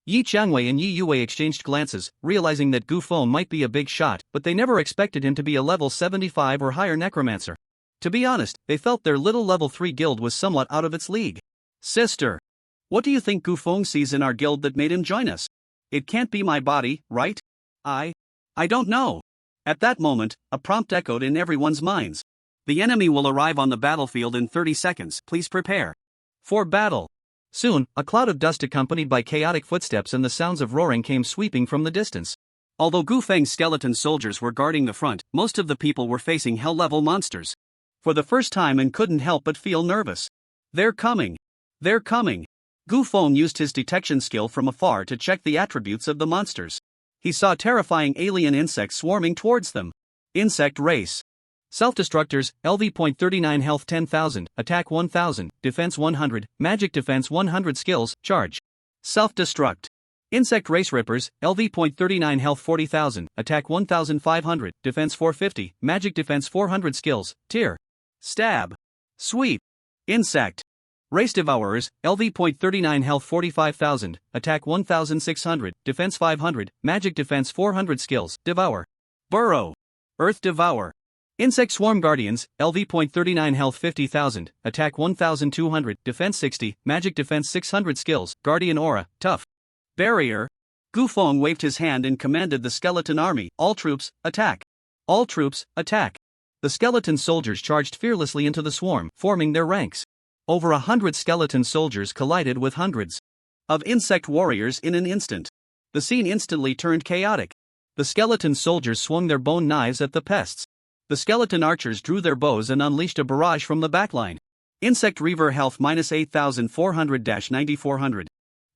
Yi Qiangwei and Yi Yue exchanged glances, realizing that Gu Feng might be a big shot, but they never expected him to be a level 75 or higher necromancer. To be honest, they felt their little level 3 guild was somewhat out of its league. Sister, what do you think Gu Feng sees in our guild that made him join us? It can't be my body, right? I don't know. At that moment, a prompt echoed in everyone's minds. The enemy will arrive on the battlefield in 30 seconds, please prepare for battle. Soon, a cloud of dust accompanied by chaotic footsteps and the sounds of roaring came sweeping from the distance. Although Gu Feng's skeleton soldiers were guarding the front, most of the people were facing hell-level monsters for the first time and couldn't help but feel nervous. They're coming. They're coming. Gu Feng used his detection skill from afar to check the attributes of the monsters. He saw terrifying alien insects swarming towards them. Insect race. Self-destructors, LV.39 health 10,000, attack 1,000, defense 100, magic defense 100 skills, charge. Self-destruct. Insect race rippers, LV.39 health 40,000, attack 1,500, defense 450, magic defense 400 skills, tier. Stab. Sweep. Insect. Race devourers, LV.39 health 45,000, attack 1,600, defense 500, magic defense 400 skills, devour. Burrow. Earth devour. Insect swarm guardians, LV.39 health 50,000, attack 1,200, defense 60, magic defense 600 skills, guardian aura, tough. Barrier. Gu Feng waved his hand and commanded the skeleton army, all troops, attack. All troops, attack. The skeleton soldiers charged fearlessly into the swarm, forming their ranks. Over 100 skeleton soldiers collided with hundreds of insect warriors in an instant. The scene instantly turned chaotic. The skeleton soldiers swung their bone knives at the pests. The skeleton archers drew their bows and unleashed a barrage from the backline. Insect Reaver health -8400-9400.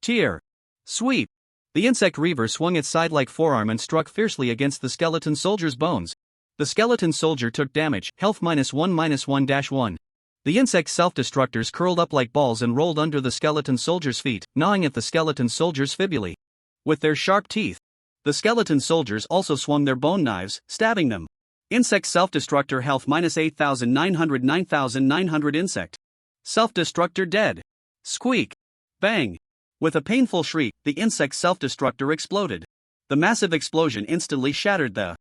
Tier. Sweep. The insect reaver swung its side-like forearm and struck fiercely against the skeleton soldier's bones. The skeleton soldier took damage, health -1-1-1. The insect self-destructors curled up like balls and rolled under the skeleton soldier's feet, gnawing at the skeleton soldier's fibulae. With their sharp teeth, the skeleton soldiers also swung their bone knives, stabbing them. Insect self-destructor health -8900 9900 insect self-destructor dead. Squeak. Bang. With a painful shriek, the insect self-destructor exploded. The massive explosion instantly shattered the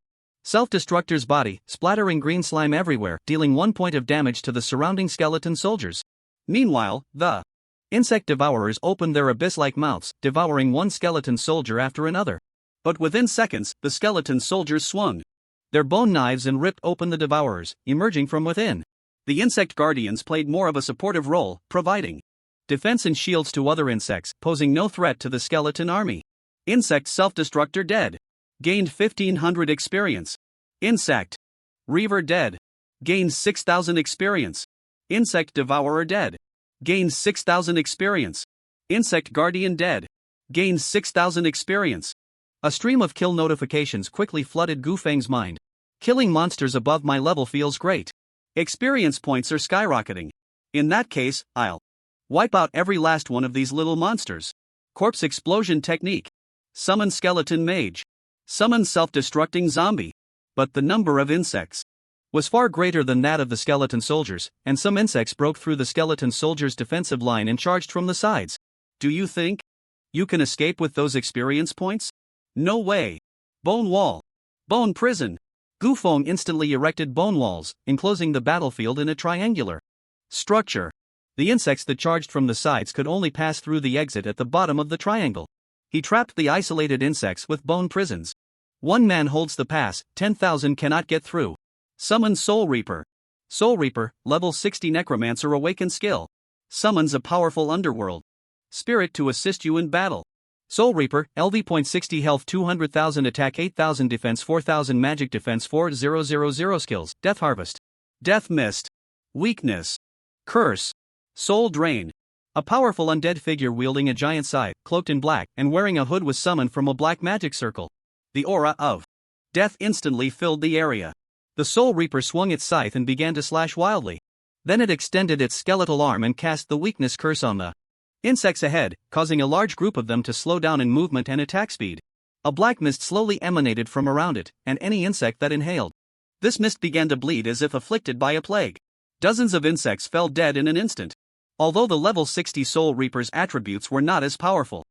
self-destructor's body, splattering green slime everywhere, dealing 1 point of damage to the surrounding skeleton soldiers. Meanwhile, the insect devourers opened their abyss-like mouths, devouring one skeleton soldier after another. But within seconds, the skeleton soldiers swung their bone knives and ripped open the devourers, emerging from within. The insect guardians played more of a supportive role, providing defense and shields to other insects, posing no threat to the skeleton army. Insect self-destructor dead. Gained 1500 experience. Insect Reaver dead. Gained 6000 experience. Insect Devourer dead. Gained 6000 experience. Insect Guardian dead. Gained 6000 experience. A stream of kill notifications quickly flooded Gu Feng's mind. Killing monsters above my level feels great. Experience points are skyrocketing. In that case, I'll wipe out every last one of these little monsters. Corpse explosion technique. Summon skeleton mage. Summon self-destructing zombie. But the number of insects was far greater than that of the skeleton soldiers, and some insects broke through the skeleton soldiers' defensive line and charged from the sides. Do you think you can escape with those experience points? No way. Bone wall. Bone prison. Gu Feng instantly erected bone walls, enclosing the battlefield in a triangular structure. The insects that charged from the sides could only pass through the exit at the bottom of the triangle. He trapped the isolated insects with bone prisons. One man holds the pass, 10,000 cannot get through. Summon Soul Reaper. Soul Reaper, level 60 Necromancer awakened skill. Summons a powerful underworld spirit to assist you in battle. Soul Reaper, LV.60 health 200,000 attack 8,000 defense 4,000 magic defense 4000 skills. Death Harvest. Death Mist. Weakness. Curse. Soul Drain. A powerful undead figure wielding a giant scythe, cloaked in black, and wearing a hood was summoned from a black magic circle. The aura of death instantly filled the area. The Soul Reaper swung its scythe and began to slash wildly. Then it extended its skeletal arm and cast the weakness curse on the insects ahead, causing a large group of them to slow down in movement and attack speed. A black mist slowly emanated from around it, and any insect that inhaled this mist began to bleed as if afflicted by a plague. Dozens of insects fell dead in an instant. Although the level 60 Soul Reaper's attributes were not as powerful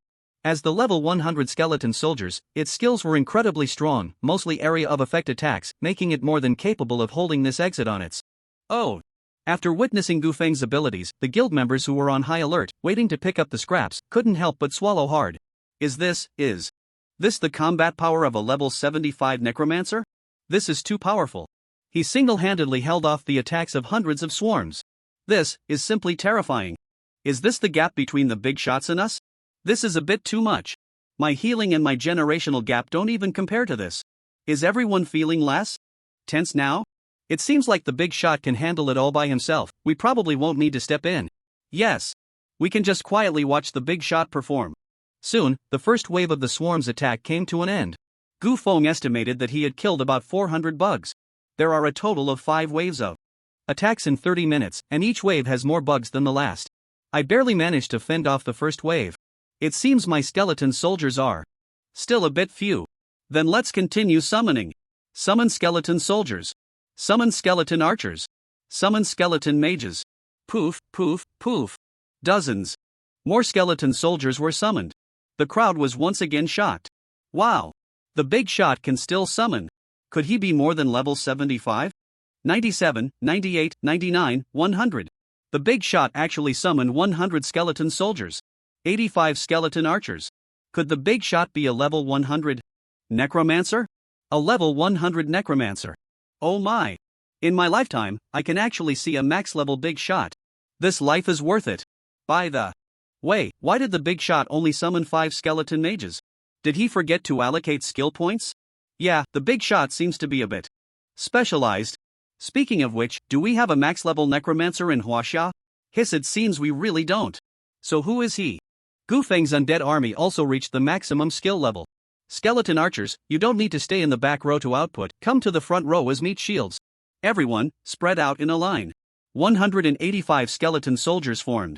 as the level 100 skeleton soldiers, its skills were incredibly strong, mostly area of effect attacks, making it more than capable of holding this exit on its own. After witnessing Gu Feng's abilities, the guild members who were on high alert, waiting to pick up the scraps, couldn't help but swallow hard. Is this the combat power of a level 75 necromancer? This is too powerful. He single-handedly held off the attacks of hundreds of swarms. This is simply terrifying. Is this the gap between the big shots and us? This is a bit too much. My healing and my generational gap don't even compare to this. Is everyone feeling less tense now? It seems like the big shot can handle it all by himself. We probably won't need to step in. Yes. We can just quietly watch the big shot perform. Soon, the first wave of the swarm's attack came to an end. Gu Feng estimated that he had killed about 400 bugs. There are a total of 5 waves of attacks in 30 minutes, and each wave has more bugs than the last. I barely managed to fend off the first wave. It seems my skeleton soldiers are still a bit few. Then let's continue summoning. Summon skeleton soldiers. Summon skeleton archers. Summon skeleton mages. Poof, poof, poof. Dozens more skeleton soldiers were summoned. The crowd was once again shocked. Wow. The big shot can still summon. Could he be more than level 75? 97, 98, 99, 100. The big shot actually summoned 100 skeleton soldiers. 85 skeleton archers. Could the big shot be a level 100 necromancer? A level 100 necromancer. Oh my. In my lifetime, I can actually see a max level big shot. This life is worth it. By the way, why did the big shot only summon 5 skeleton mages? Did he forget to allocate skill points? Yeah, the big shot seems to be a bit specialized. Speaking of which, do we have a max level necromancer in Huaxia? Hiss, it seems we really don't. So who is he? Gu Feng's undead army also reached the maximum skill level. Skeleton archers, you don't need to stay in the back row to output, come to the front row as meat shields. Everyone, spread out in a line. 185 skeleton soldiers formed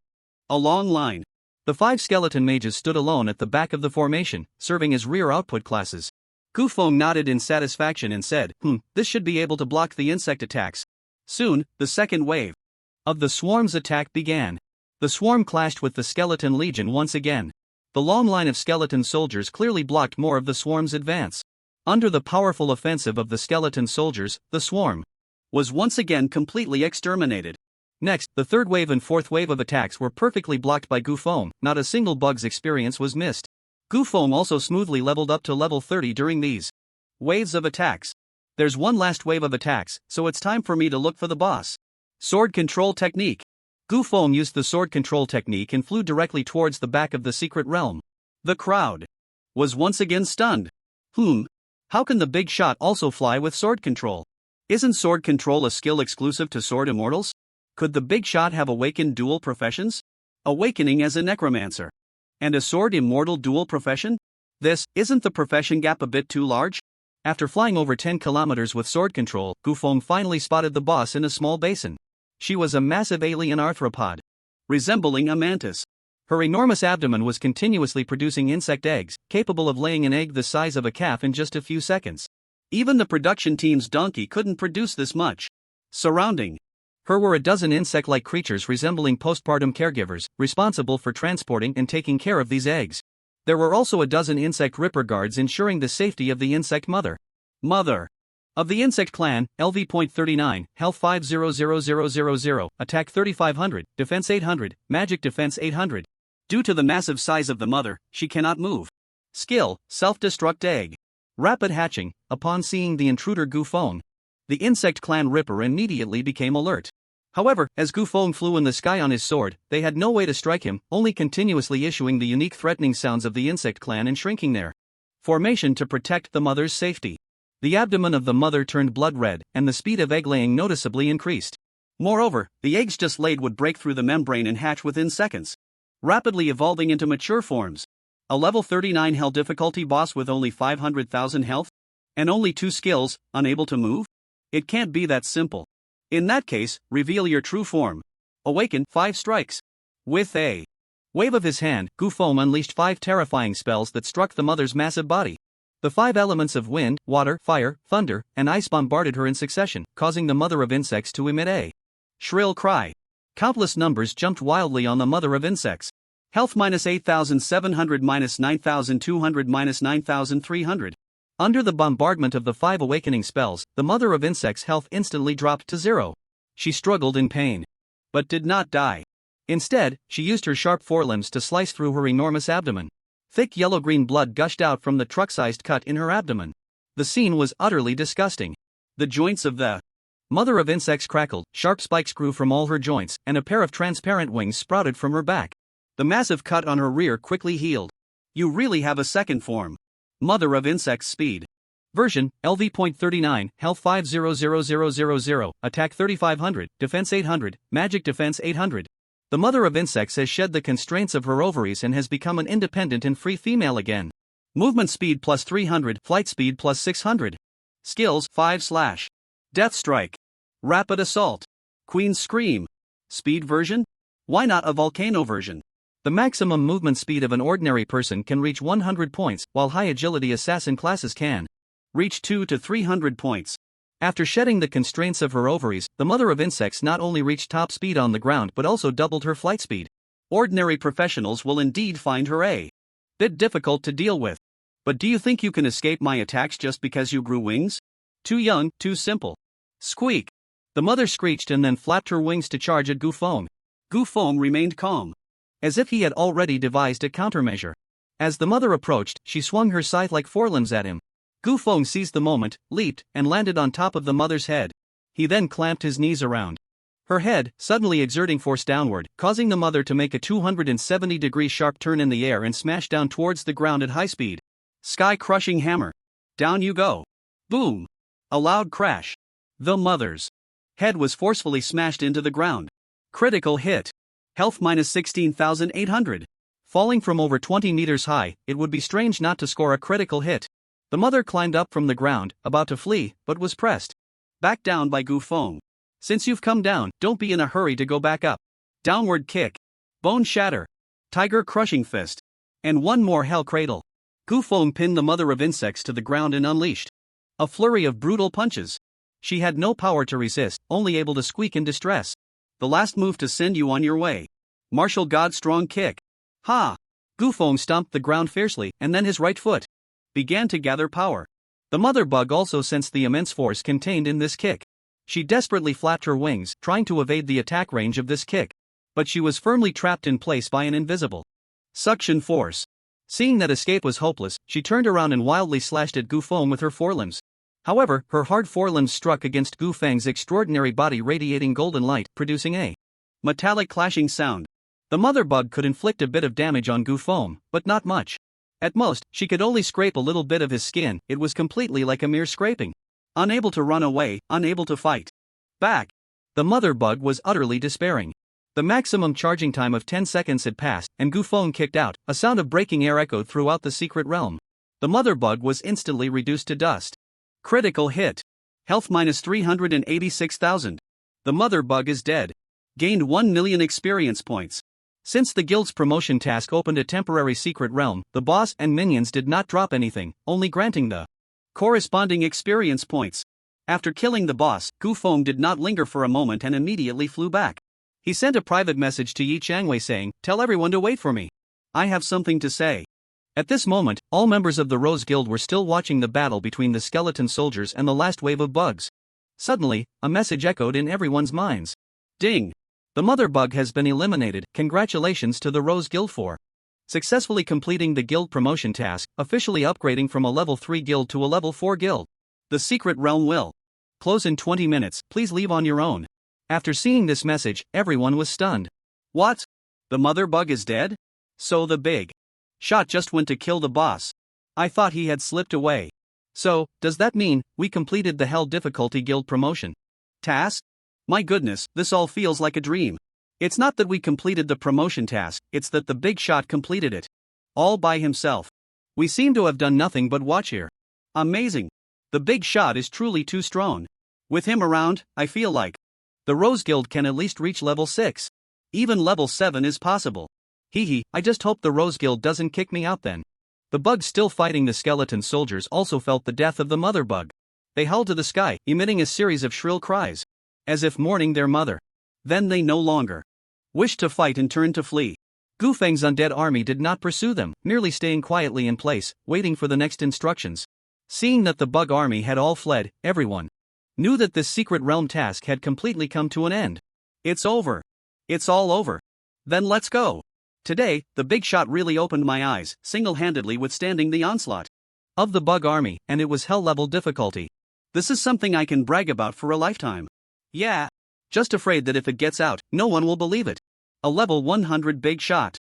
a long line. The 5 skeleton mages stood alone at the back of the formation, serving as rear output classes. Gu Feng nodded in satisfaction and said, this should be able to block the insect attacks. Soon, the second wave of the swarm's attack began. The swarm clashed with the skeleton legion once again. The long line of skeleton soldiers clearly blocked more of the swarm's advance. Under the powerful offensive of the skeleton soldiers, the swarm was once again completely exterminated. Next, the third wave and fourth wave of attacks were perfectly blocked by Gu Feng, not a single bug's experience was missed. Gu Feng also smoothly leveled up to level 30 during these waves of attacks. There's one last wave of attacks, so it's time for me to look for the boss. Sword control technique. Gu Feng used the sword control technique and flew directly towards the back of the secret realm. The crowd was once again stunned. How can the big shot also fly with sword control? Isn't sword control a skill exclusive to sword immortals? Could the big shot have awakened dual professions? Awakening as a necromancer and a sword immortal dual profession? Isn't the profession gap a bit too large? After flying over 10 kilometers with sword control, Gu Feng finally spotted the boss in a small basin. She was a massive alien arthropod, resembling a mantis. Her enormous abdomen was continuously producing insect eggs, capable of laying an egg the size of a calf in just a few seconds. Even the production team's donkey couldn't produce this much. Surrounding her were a dozen insect-like creatures resembling postpartum caregivers, responsible for transporting and taking care of these eggs. There were also a dozen insect ripper guards ensuring the safety of the insect mother. Mother of the insect clan, LV.39, health 500000, attack 3500, defense 800, magic defense 800. Due to the massive size of the mother, she cannot move. Skill, self-destruct egg. Rapid hatching. Upon seeing the intruder Gu Feng, the insect clan Ripper immediately became alert. However, as Gu Feng flew in the sky on his sword, they had no way to strike him, only continuously issuing the unique threatening sounds of the insect clan and shrinking their formation to protect the mother's safety. The abdomen of the mother turned blood red, and the speed of egg laying noticeably increased. Moreover, the eggs just laid would break through the membrane and hatch within seconds, rapidly evolving into mature forms. A level 39 hell difficulty boss with only 500,000 health? And only 2 skills, unable to move? It can't be that simple. In that case, reveal your true form. Awaken 5 strikes. With a wave of his hand, Gu Feng unleashed 5 terrifying spells that struck the mother's massive body. The 5 elements of wind, water, fire, thunder, and ice bombarded her in succession, causing the mother of insects to emit a shrill cry. Countless numbers jumped wildly on the mother of insects. Health minus 8,700 minus 9,200 minus 9,300. Under the bombardment of the 5 awakening spells, the mother of insects' health instantly dropped to 0. She struggled in pain, but did not die. Instead, she used her sharp forelimbs to slice through her enormous abdomen. Thick yellow-green blood gushed out from the truck-sized cut in her abdomen. The scene was utterly disgusting. The joints of the mother of insects crackled, sharp spikes grew from all her joints, and a pair of transparent wings sprouted from her back. The massive cut on her rear quickly healed. You really have a second form. Mother of Insects Speed. Version, LV.39, health 500000, attack 3500, defense 800, magic defense 800. The mother of insects has shed the constraints of her ovaries and has become an independent and free female again. Movement speed plus 300, flight speed plus 600. Skills 5/. Death Strike. Rapid Assault. Queen's Scream. Speed version? Why not a volcano version? The maximum movement speed of an ordinary person can reach 100 points, while high agility assassin classes can reach 200 to 300 points. After shedding the constraints of her ovaries, the mother of insects not only reached top speed on the ground but also doubled her flight speed. Ordinary professionals will indeed find her a bit difficult to deal with. But do you think you can escape my attacks just because you grew wings? Too young, too simple. Squeak. The mother screeched and then flapped her wings to charge at Gu Feng. Gu Feng remained calm, as if he had already devised a countermeasure. As the mother approached, she swung her scythe like forelimbs at him. Gu Feng seized the moment, leaped, and landed on top of the mother's head. He then clamped his knees around her head, suddenly exerting force downward, causing the mother to make a 270-degree sharp turn in the air and smash down towards the ground at high speed. Sky-crushing hammer. Down you go. Boom. A loud crash. The mother's head was forcefully smashed into the ground. Critical hit. Health minus 16,800. Falling from over 20 meters high, it would be strange not to score a critical hit. The mother climbed up from the ground, about to flee, but was pressed back down by Gu Feng. Since you've come down, don't be in a hurry to go back up. Downward kick. Bone shatter. Tiger crushing fist. And one more hell cradle. Gu Feng pinned the mother of insects to the ground and unleashed a flurry of brutal punches. She had no power to resist, only able to squeak in distress. The last move to send you on your way. Martial God strong kick. Ha! Gu Feng stomped the ground fiercely, and then his right foot began to gather power. The mother bug also sensed the immense force contained in this kick. She desperately flapped her wings, trying to evade the attack range of this kick. But she was firmly trapped in place by an invisible suction force. Seeing that escape was hopeless, she turned around and wildly slashed at Gu Feng with her forelimbs. However, her hard forelimbs struck against Gu Feng's extraordinary body, radiating golden light, producing a metallic clashing sound. The mother bug could inflict a bit of damage on Gu Feng, but not much. At most, she could only scrape a little bit of his skin. It was completely like a mere scraping. Unable to run away, unable to fight back. The mother bug was utterly despairing. The maximum charging time of 10 seconds had passed, and Gu Feng kicked out. A sound of breaking air echoed throughout the secret realm. The mother bug was instantly reduced to dust. Critical hit. Health minus 386,000. The mother bug is dead. Gained 1 million experience points. Since the guild's promotion task opened a temporary secret realm, the boss and minions did not drop anything, only granting the corresponding experience points. After killing the boss, Gu Feng did not linger for a moment and immediately flew back. He sent a private message to Yi Changwei saying, "Tell everyone to wait for me. I have something to say." At this moment, all members of the Rose Guild were still watching the battle between the skeleton soldiers and the last wave of bugs. Suddenly, a message echoed in everyone's minds. Ding! The mother bug has been eliminated. Congratulations to the Rose Guild for successfully completing the guild promotion task, officially upgrading from a level 3 guild to a level 4 guild. The secret realm will close in 20 minutes, please leave on your own. After seeing this message, everyone was stunned. What? The mother bug is dead? So the big shot just went to kill the boss. I thought he had slipped away. So, does that mean we completed the Hell Difficulty Guild promotion task? My goodness, this all feels like a dream. It's not that we completed the promotion task, it's that the big shot completed it. All by himself. We seem to have done nothing but watch here. Amazing. The big shot is truly too strong. With him around, I feel like the Rose Guild can at least reach level 6. Even level 7 is possible. Hee, I just hope the Rose Guild doesn't kick me out then. The bugs still fighting the skeleton soldiers also felt the death of the mother bug. They howled to the sky, emitting a series of shrill cries, as if mourning their mother. Then they no longer wished to fight and turned to flee. Gu Feng's undead army did not pursue them, merely staying quietly in place, waiting for the next instructions. Seeing that the bug army had all fled, everyone knew that this secret realm task had completely come to an end. It's over. It's all over. Then let's go. Today, the big shot really opened my eyes, single-handedly withstanding the onslaught of the bug army, and it was hell-level difficulty. This is something I can brag about for a lifetime. Yeah. Just afraid that if it gets out, no one will believe it. A level 100 big shot.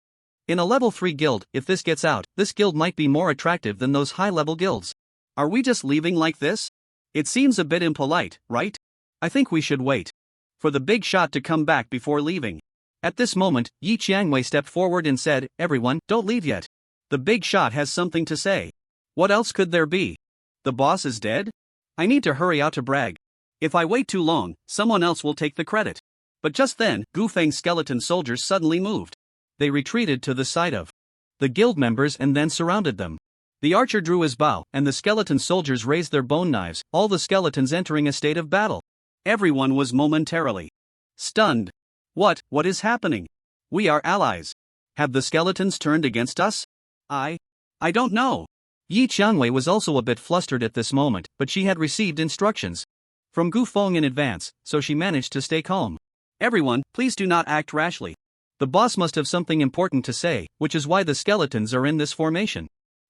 In a level 3 guild, if this gets out, this guild might be more attractive than those high-level guilds. Are we just leaving like this? It seems a bit impolite, right? I think we should wait for the big shot to come back before leaving. At this moment, Yi Changwei stepped forward and said, "Everyone, don't leave yet. The big shot has something to say." What else could there be? The boss is dead? I need to hurry out to brag. If I wait too long, someone else will take the credit. But just then, Gu Feng's skeleton soldiers suddenly moved. They retreated to the side of the guild members and then surrounded them. The archer drew his bow, and the skeleton soldiers raised their bone knives, all the skeletons entering a state of battle. Everyone was momentarily stunned. What is happening? We are allies. Have the skeletons turned against us? I don't know. Yi Changwei was also a bit flustered at this moment, but she had received instructions from Gu Feng in advance, so she managed to stay calm. Everyone, please do not act rashly. The boss must have something important to say, which is why the skeletons are in this formation.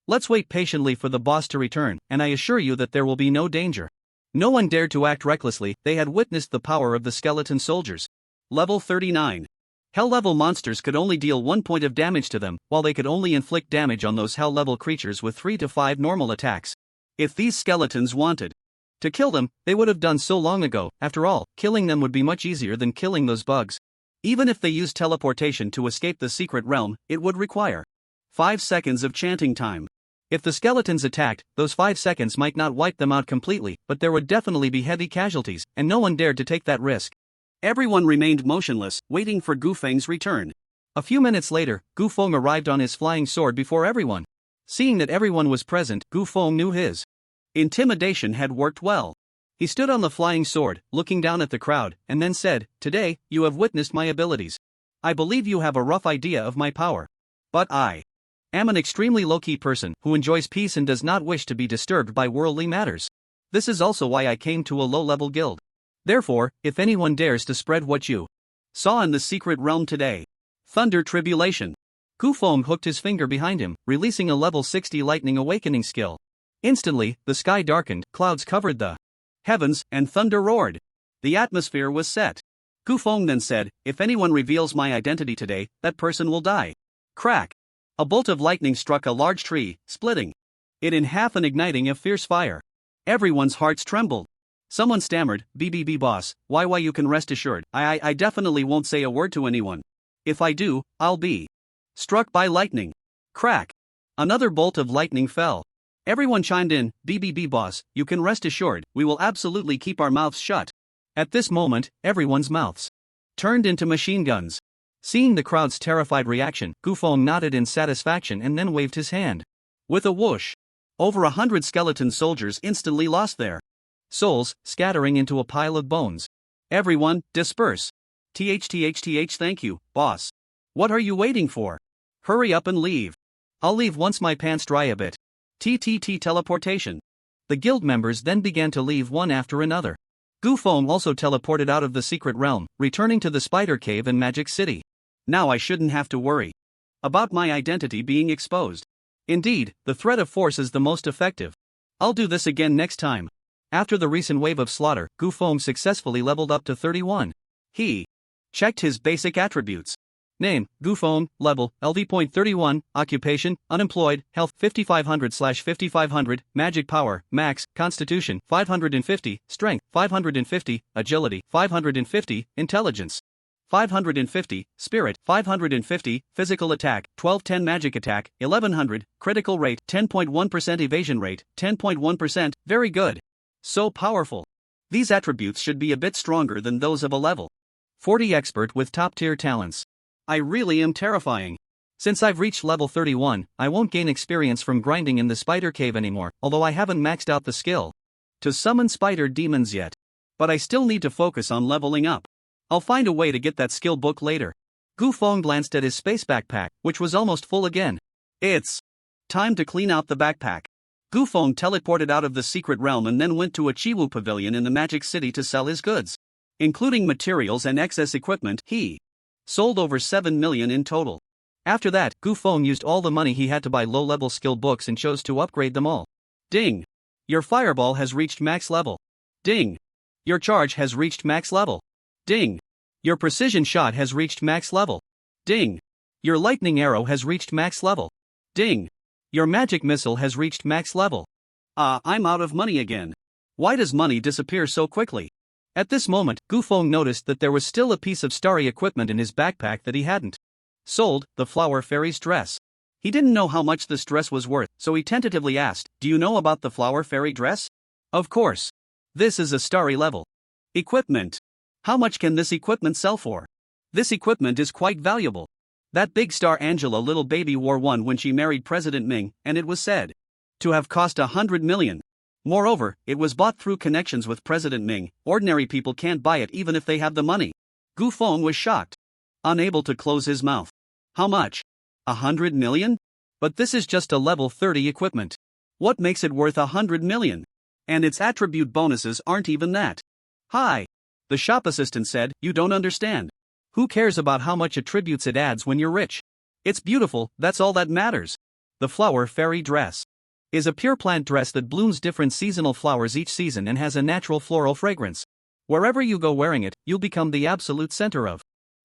Let's wait patiently for the boss to return, and I assure you that there will be no danger. No one dared to act recklessly, they had witnessed the power of the skeleton soldiers. Level 39. Hell-level monsters could only deal 1 point of damage to them, while they could only inflict damage on those hell-level creatures with 3 to 5 normal attacks. If these skeletons wanted to kill them, they would have done so long ago. After all, killing them would be much easier than killing those bugs. Even if they used teleportation to escape the secret realm, it would require 5 seconds of chanting time. If the skeletons attacked, those 5 seconds might not wipe them out completely, but there would definitely be heavy casualties, and no one dared to take that risk. Everyone remained motionless, waiting for Gu Feng's return. A few minutes later, Gu Feng arrived on his flying sword before everyone. Seeing that everyone was present, Gu Feng knew his intimidation had worked well. He stood on the flying sword, looking down at the crowd, and then said, "Today, you have witnessed my abilities. I believe you have a rough idea of my power. But I am an extremely low-key person who enjoys peace and does not wish to be disturbed by worldly matters. This is also why I came to a low-level guild. Therefore, if anyone dares to spread what you saw in the secret realm today, thunder tribulation." Gu Feng hooked his finger behind him, releasing a level 60 lightning awakening skill. Instantly, the sky darkened, clouds covered the heavens, and thunder roared. The atmosphere was set. Gu Feng then said, "If anyone reveals my identity today, that person will die." Crack! A bolt of lightning struck a large tree, splitting it in half and igniting a fierce fire. Everyone's hearts trembled. Someone stammered, "BBB boss, why you can rest assured, I definitely won't say a word to anyone. If I do, I'll be struck by lightning." Crack! Another bolt of lightning fell. Everyone chimed in, "BBB boss, you can rest assured, we will absolutely keep our mouths shut." At this moment, everyone's mouths turned into machine guns. Seeing the crowd's terrified reaction, Gu Feng nodded in satisfaction and then waved his hand. With a whoosh, over 100 skeleton soldiers instantly lost their souls, scattering into a pile of bones. "Everyone, disperse. Thank you, boss. What are you waiting for? Hurry up and leave. I'll leave once my pants dry a bit." Teleportation. The guild members then began to leave one after another. Gu Feng also teleported out of the secret realm, returning to the spider cave and magic city. Now I shouldn't have to worry about my identity being exposed. Indeed, the threat of force is the most effective. I'll do this again next time. After the recent wave of slaughter, Gu Feng successfully leveled up to 31. He checked his basic attributes. Name, Gu Feng, level, LV.31, occupation, unemployed, health 5500/5500, magic power, max, constitution 550, strength 550, agility 550, intelligence 550, spirit 550, physical attack 1210, magic attack 1100, critical rate 10.1%, evasion rate 10.1%, very good. So powerful. These attributes should be a bit stronger than those of a level 40 expert with top-tier talents. I really am terrifying. Since I've reached level 31, I won't gain experience from grinding in the spider cave anymore, although I haven't maxed out the skill to summon spider demons yet. But I still need to focus on leveling up. I'll find a way to get that skill book later. Gu Feng glanced at his space backpack, which was almost full again. It's time to clean out the backpack. Gu Feng teleported out of the secret realm and then went to a Chiwu pavilion in the magic city to sell his goods. Including materials and excess equipment, he sold over 7 million in total. After that, Gu Feng used all the money he had to buy low-level skill books and chose to upgrade them all. Ding! Your fireball has reached max level. Ding! Your charge has reached max level. Ding! Your precision shot has reached max level. Ding! Your lightning arrow has reached max level. Ding! Your magic missile has reached max level. I'm out of money again. Why does money disappear so quickly? At this moment, Gu Feng noticed that there was still a piece of starry equipment in his backpack that he hadn't sold, the flower fairy's dress. He didn't know how much this dress was worth, so he tentatively asked, "Do you know about the flower fairy dress?" "Of course. This is a starry level equipment. How much can this equipment sell for?" "This equipment is quite valuable. That big star Angela little baby wore one when she married President Ming, and it was said to have cost 100 million. Moreover, it was bought through connections with President Ming. Ordinary people can't buy it even if they have the money." Gu Feng was shocked, unable to close his mouth. How much? 100 million? But this is just a level 30 equipment. What makes it worth 100 million? And its attribute bonuses aren't even that. "Hi." The shop assistant said, "You don't understand. Who cares about how much attributes it adds when you're rich? It's beautiful, that's all that matters. The flower fairy dress is a pure plant dress that blooms different seasonal flowers each season and has a natural floral fragrance. Wherever you go wearing it, you'll become the absolute center of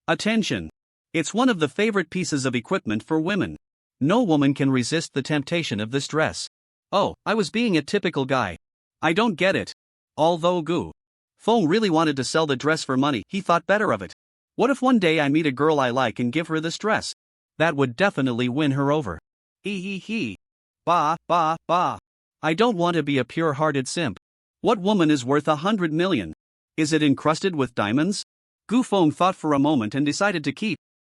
attention. It's one of the favorite pieces of equipment for women. No woman can resist the temptation of this dress. Oh, I was being a typical guy. I don't get it. Although Gu Feng really wanted to sell the dress for money, he thought better of it. What if one day I meet a girl I like and give her this dress? That would definitely win her over. He. Bah. I don't want to be a pure-hearted simp. What woman is worth 100 million? Is it encrusted with diamonds? Gu Feng thought for a moment and decided to keep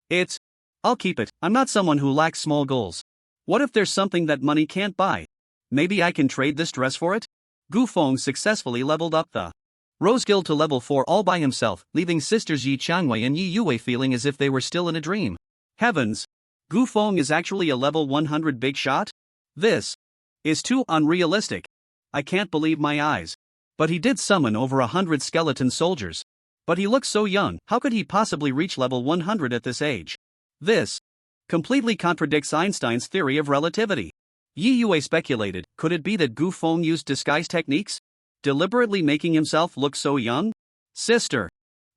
it. I'll keep it, I'm not someone who lacks small goals. What if there's something that money can't buy? Maybe I can trade this dress for it? Gu Feng successfully leveled up the Rose Guild to level 4 all by himself, leaving sisters Yi Changwei and Yi Yue feeling as if they were still in a dream. Heavens! Gu Feng is actually a level 100 big shot? This is too unrealistic. I can't believe my eyes. But he did summon over 100 skeleton soldiers. But he looks so young, how could he possibly reach level 100 at this age? This completely contradicts Einstein's theory of relativity. Yi Yue speculated, could it be that Gu Feng used disguise techniques? Deliberately making himself look so young? Sister,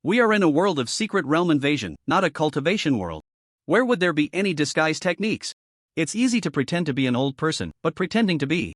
we are in a world of secret realm invasion, not a cultivation world. Where would there be any disguise techniques? It's easy to pretend to be an old person, but pretending to be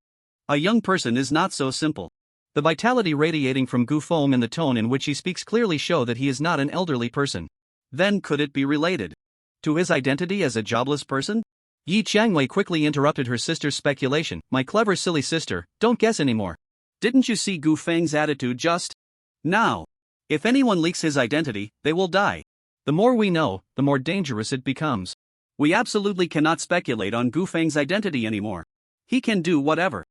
a young person is not so simple. The vitality radiating from Gu Feng and the tone in which he speaks clearly show that he is not an elderly person. Then could it be related to his identity as a jobless person? Yi Changwei quickly interrupted her sister's speculation. My clever silly sister, don't guess anymore. Didn't you see Gu Feng's attitude just now? If anyone leaks his identity, they will die. The more we know, the more dangerous it becomes. We absolutely cannot speculate on Gu Feng's identity anymore. He can do whatever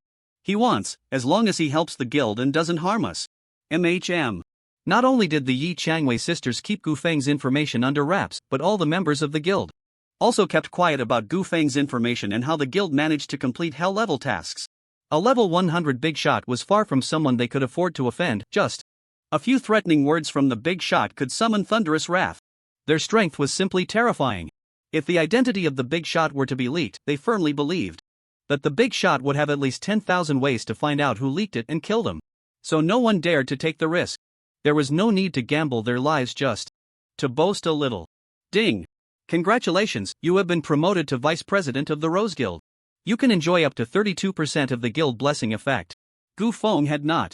he wants, as long as he helps the guild and doesn't harm us. Not only did the Yi Changwei sisters keep Gu Feng's information under wraps, but all the members of the guild also kept quiet about Gu Feng's information and how the guild managed to complete hell-level tasks. A level 100 big shot was far from someone they could afford to offend. Just a few threatening words from the big shot could summon thunderous wrath. Their strength was simply terrifying. If the identity of the big shot were to be leaked, they firmly believed that the big shot would have at least 10,000 ways to find out who leaked it and kill them. So no one dared to take the risk. There was no need to gamble their lives just to boast a little. Ding! Congratulations, you have been promoted to Vice President of the Rose Guild. You can enjoy up to 32% of the guild blessing effect. Gu Feng had not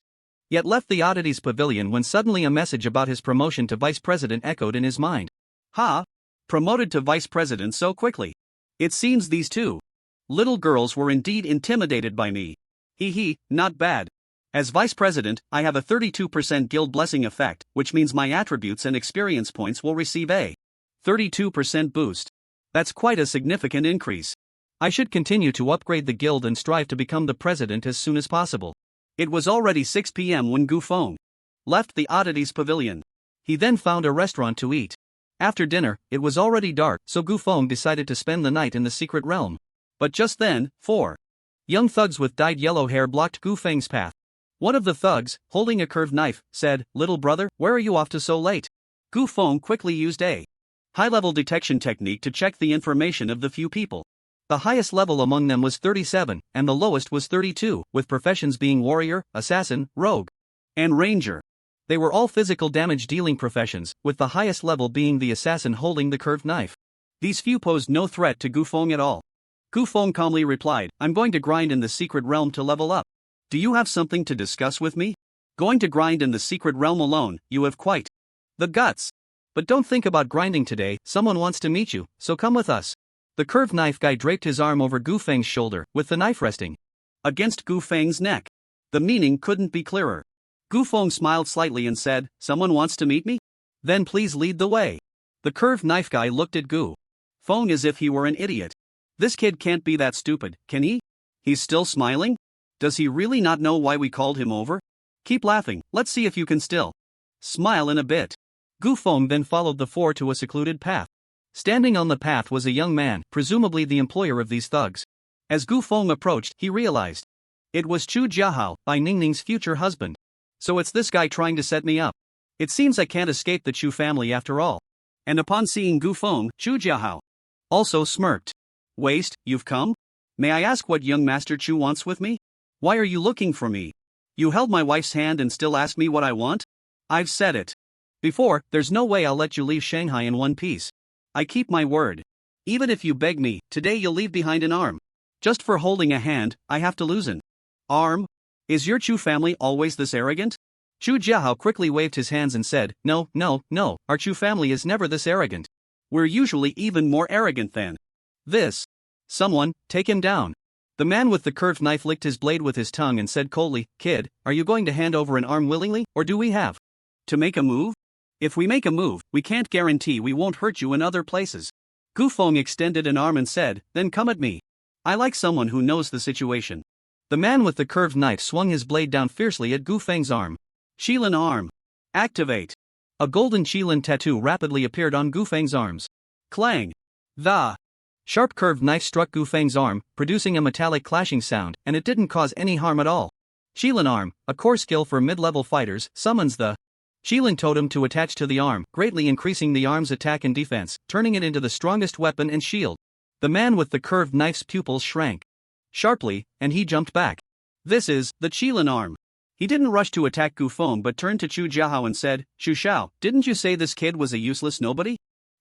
yet left the oddities pavilion when suddenly a message about his promotion to Vice President echoed in his mind. Ha! Promoted to Vice President so quickly. It seems these two little girls were indeed intimidated by me. Not bad. As Vice President, I have a 32% guild blessing effect, which means my attributes and experience points will receive a 32% boost. That's quite a significant increase. I should continue to upgrade the guild and strive to become the president as soon as possible. It was already 6 p.m. when Gu Feng left the oddities pavilion. He then found a restaurant to eat. After dinner, it was already dark, so Gu Feng decided to spend the night in the secret realm. But just then, 4 young thugs with dyed yellow hair blocked Gu Feng's path. One of the thugs, holding a curved knife, said, "Little brother, where are you off to so late?" Gu Feng quickly used a high-level detection technique to check the information of the few people. The highest level among them was 37, and the lowest was 32, with professions being warrior, assassin, rogue, and ranger. They were all physical damage-dealing professions, with the highest level being the assassin holding the curved knife. These few posed no threat to Gu Feng at all. Gu Feng calmly replied, "I'm going to grind in the secret realm to level up. Do you have something to discuss with me? Going to grind in the secret realm alone, you have quite the guts. But don't think about grinding today, someone wants to meet you, so come with us." The curved knife guy draped his arm over Gu Feng's shoulder, with the knife resting against Gu Feng's neck. The meaning couldn't be clearer. Gu Feng smiled slightly and said, "Someone wants to meet me? Then please lead the way." The curved knife guy looked at Gu Feng as if he were an idiot. This kid can't be that stupid, can he? He's still smiling? Does he really not know why we called him over? Keep laughing, let's see if you can still smile in a bit. Gu Feng then followed the four to a secluded path. Standing on the path was a young man, presumably the employer of these thugs. As Gu Feng approached, he realized it was Chu Jiahao, Bai Ningning's future husband. So it's this guy trying to set me up. It seems I can't escape the Chu family after all. And upon seeing Gu Feng, Chu Jiahao also smirked. Waste, you've come? May I ask what young Master Chu wants with me? Why are you looking for me? You held my wife's hand and still ask me what I want? I've said it before, there's no way I'll let you leave Shanghai in one piece. I keep my word. Even if you beg me, today you'll leave behind an arm. Just for holding a hand, I have to lose an arm? Is your Chu family always this arrogant? Chu Jiahao quickly waved his hands and said, No, our Chu family is never this arrogant. We're usually even more arrogant than this. Someone, take him down. The man with the curved knife licked his blade with his tongue and said coldly, Kid, are you going to hand over an arm willingly, or do we have to make a move? If we make a move, we can't guarantee we won't hurt you in other places. Gu Feng extended an arm and said, Then come at me. I like someone who knows the situation. The man with the curved knife swung his blade down fiercely at Gu Feng's arm. Qilin arm. Activate. A golden Qilin tattoo rapidly appeared on Gu Feng's arms. Clang. The sharp curved knife struck Gu Feng's arm, producing a metallic clashing sound, and it didn't cause any harm at all. Qilin arm, a core skill for mid-level fighters, summons the Qilin totem to attach to the arm, greatly increasing the arm's attack and defense, turning it into the strongest weapon and shield. The man with the curved knife's pupils shrank sharply, and he jumped back. This is the Qilin arm. He didn't rush to attack Gu Feng but turned to Chu Jiahao and said, Chu Xiao, didn't you say this kid was a useless nobody?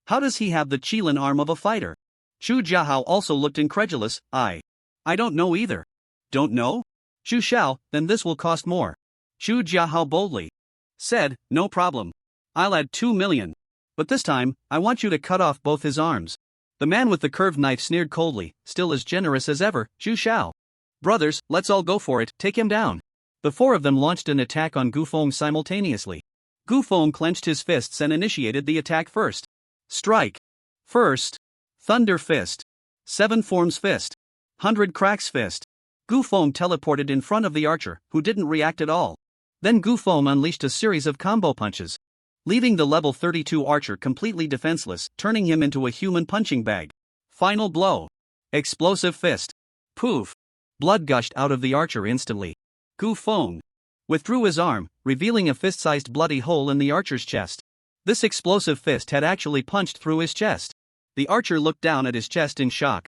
How does he have the Qilin arm of a fighter? Chu Jiahao also looked incredulous. I don't know either. Don't know? Chu Xiao, then this will cost more. Chu Jiahao boldly said, No problem. I'll add 2 million. But this time, I want you to cut off both his arms. The man with the curved knife sneered coldly, still as generous as ever, Chu Xiao. Brothers, let's all go for it, take him down. The four of them launched an attack on Gu Feng simultaneously. Gu Feng clenched his fists and initiated the attack first. Strike. First. Thunder Fist. 7 Forms Fist. 100 Cracks Fist. Gu Feng teleported in front of the archer, who didn't react at all. Then Gu Feng unleashed a series of combo punches, leaving the level 32 archer completely defenseless, turning him into a human punching bag. Final blow. Explosive Fist. Poof. Blood gushed out of the archer instantly. Gu Feng withdrew his arm, revealing a fist-sized bloody hole in the archer's chest. This explosive fist had actually punched through his chest. The archer looked down at his chest in shock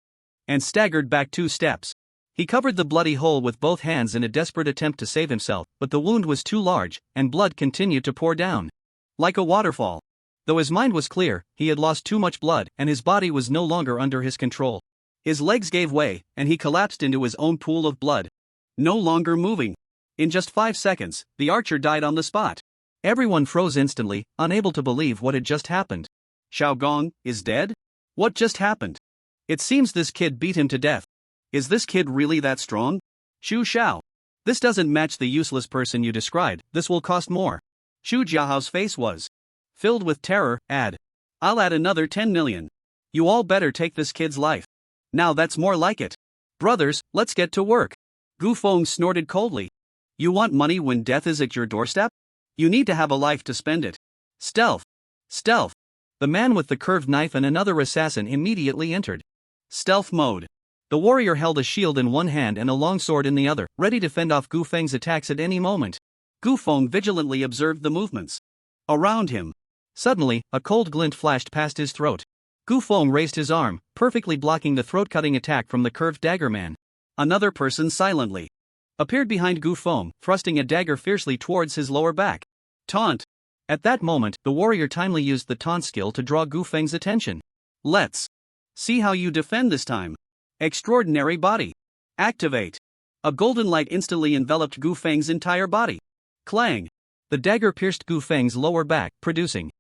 and staggered back 2 steps. He covered the bloody hole with both hands in a desperate attempt to save himself, but the wound was too large, and blood continued to pour down like a waterfall. Though his mind was clear, he had lost too much blood, and his body was no longer under his control. His legs gave way, and he collapsed into his own pool of blood, no longer moving. In just 5 seconds, the archer died on the spot. Everyone froze instantly, unable to believe what had just happened. Xiao Gong is dead? What just happened? It seems this kid beat him to death. Is this kid really that strong? Xu Xiao. This doesn't match the useless person you described, this will cost more. Chu Jiahao's face was filled with terror. I'll add another 10 million. You all better take this kid's life. Now that's more like it. Brothers, let's get to work. Gu Feng snorted coldly. You want money when death is at your doorstep? You need to have a life to spend it. Stealth. Stealth. The man with the curved knife and another assassin immediately entered stealth mode. The warrior held a shield in one hand and a longsword in the other, ready to fend off Gu Feng's attacks at any moment. Gu Feng vigilantly observed the movements around him. Suddenly, a cold glint flashed past his throat. Gu Feng raised his arm, perfectly blocking the throat-cutting attack from the curved dagger man. Another person silently appeared behind Gu Feng, thrusting a dagger fiercely towards his lower back. Taunt. At that moment, the warrior timely used the taunt skill to draw Gu Feng's attention. Let's see how you defend this time. Extraordinary Body. Activate. A golden light instantly enveloped Gu Feng's entire body. Clang. The dagger pierced Gu Feng's lower back, producing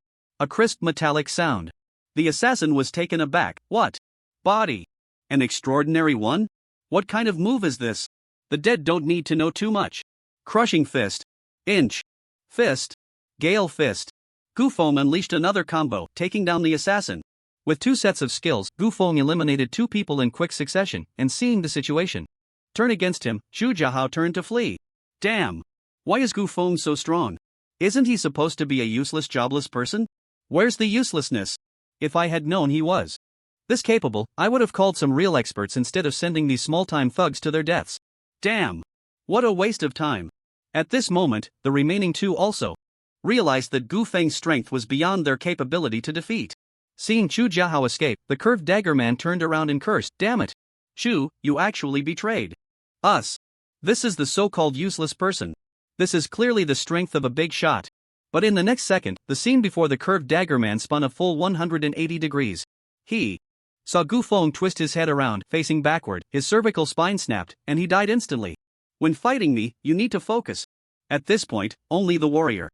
a crisp metallic sound. The assassin was taken aback. What? Body. An extraordinary one? What kind of move is this? The dead don't need to know too much. Crushing Fist. Inch. Fist. Gale Fist. Gu Feng unleashed another combo, taking down the assassin. With 2 sets of skills, Gu Feng eliminated 2 people in quick succession, and seeing the situation turn against him, Chu Jiahao turned to flee. Damn! Why is Gu Feng so strong? Isn't he supposed to be a useless, jobless person? Where's the uselessness? If I had known he was this capable, I would have called some real experts instead of sending these small-time thugs to their deaths. Damn! What a waste of time. At this moment, the remaining 2 also realized that Gu Feng's strength was beyond their capability to defeat. Seeing Chu Jiahao escape, the curved dagger man turned around and cursed, "Damn it! Chu, you actually betrayed us. This is the so-called useless person. This is clearly the strength of a big shot." But in the next second, the scene before the curved dagger man spun a full 180 degrees. He saw Gu Feng twist his head around, facing backward, his cervical spine snapped, and he died instantly. When fighting me, you need to focus. At this point, only the warrior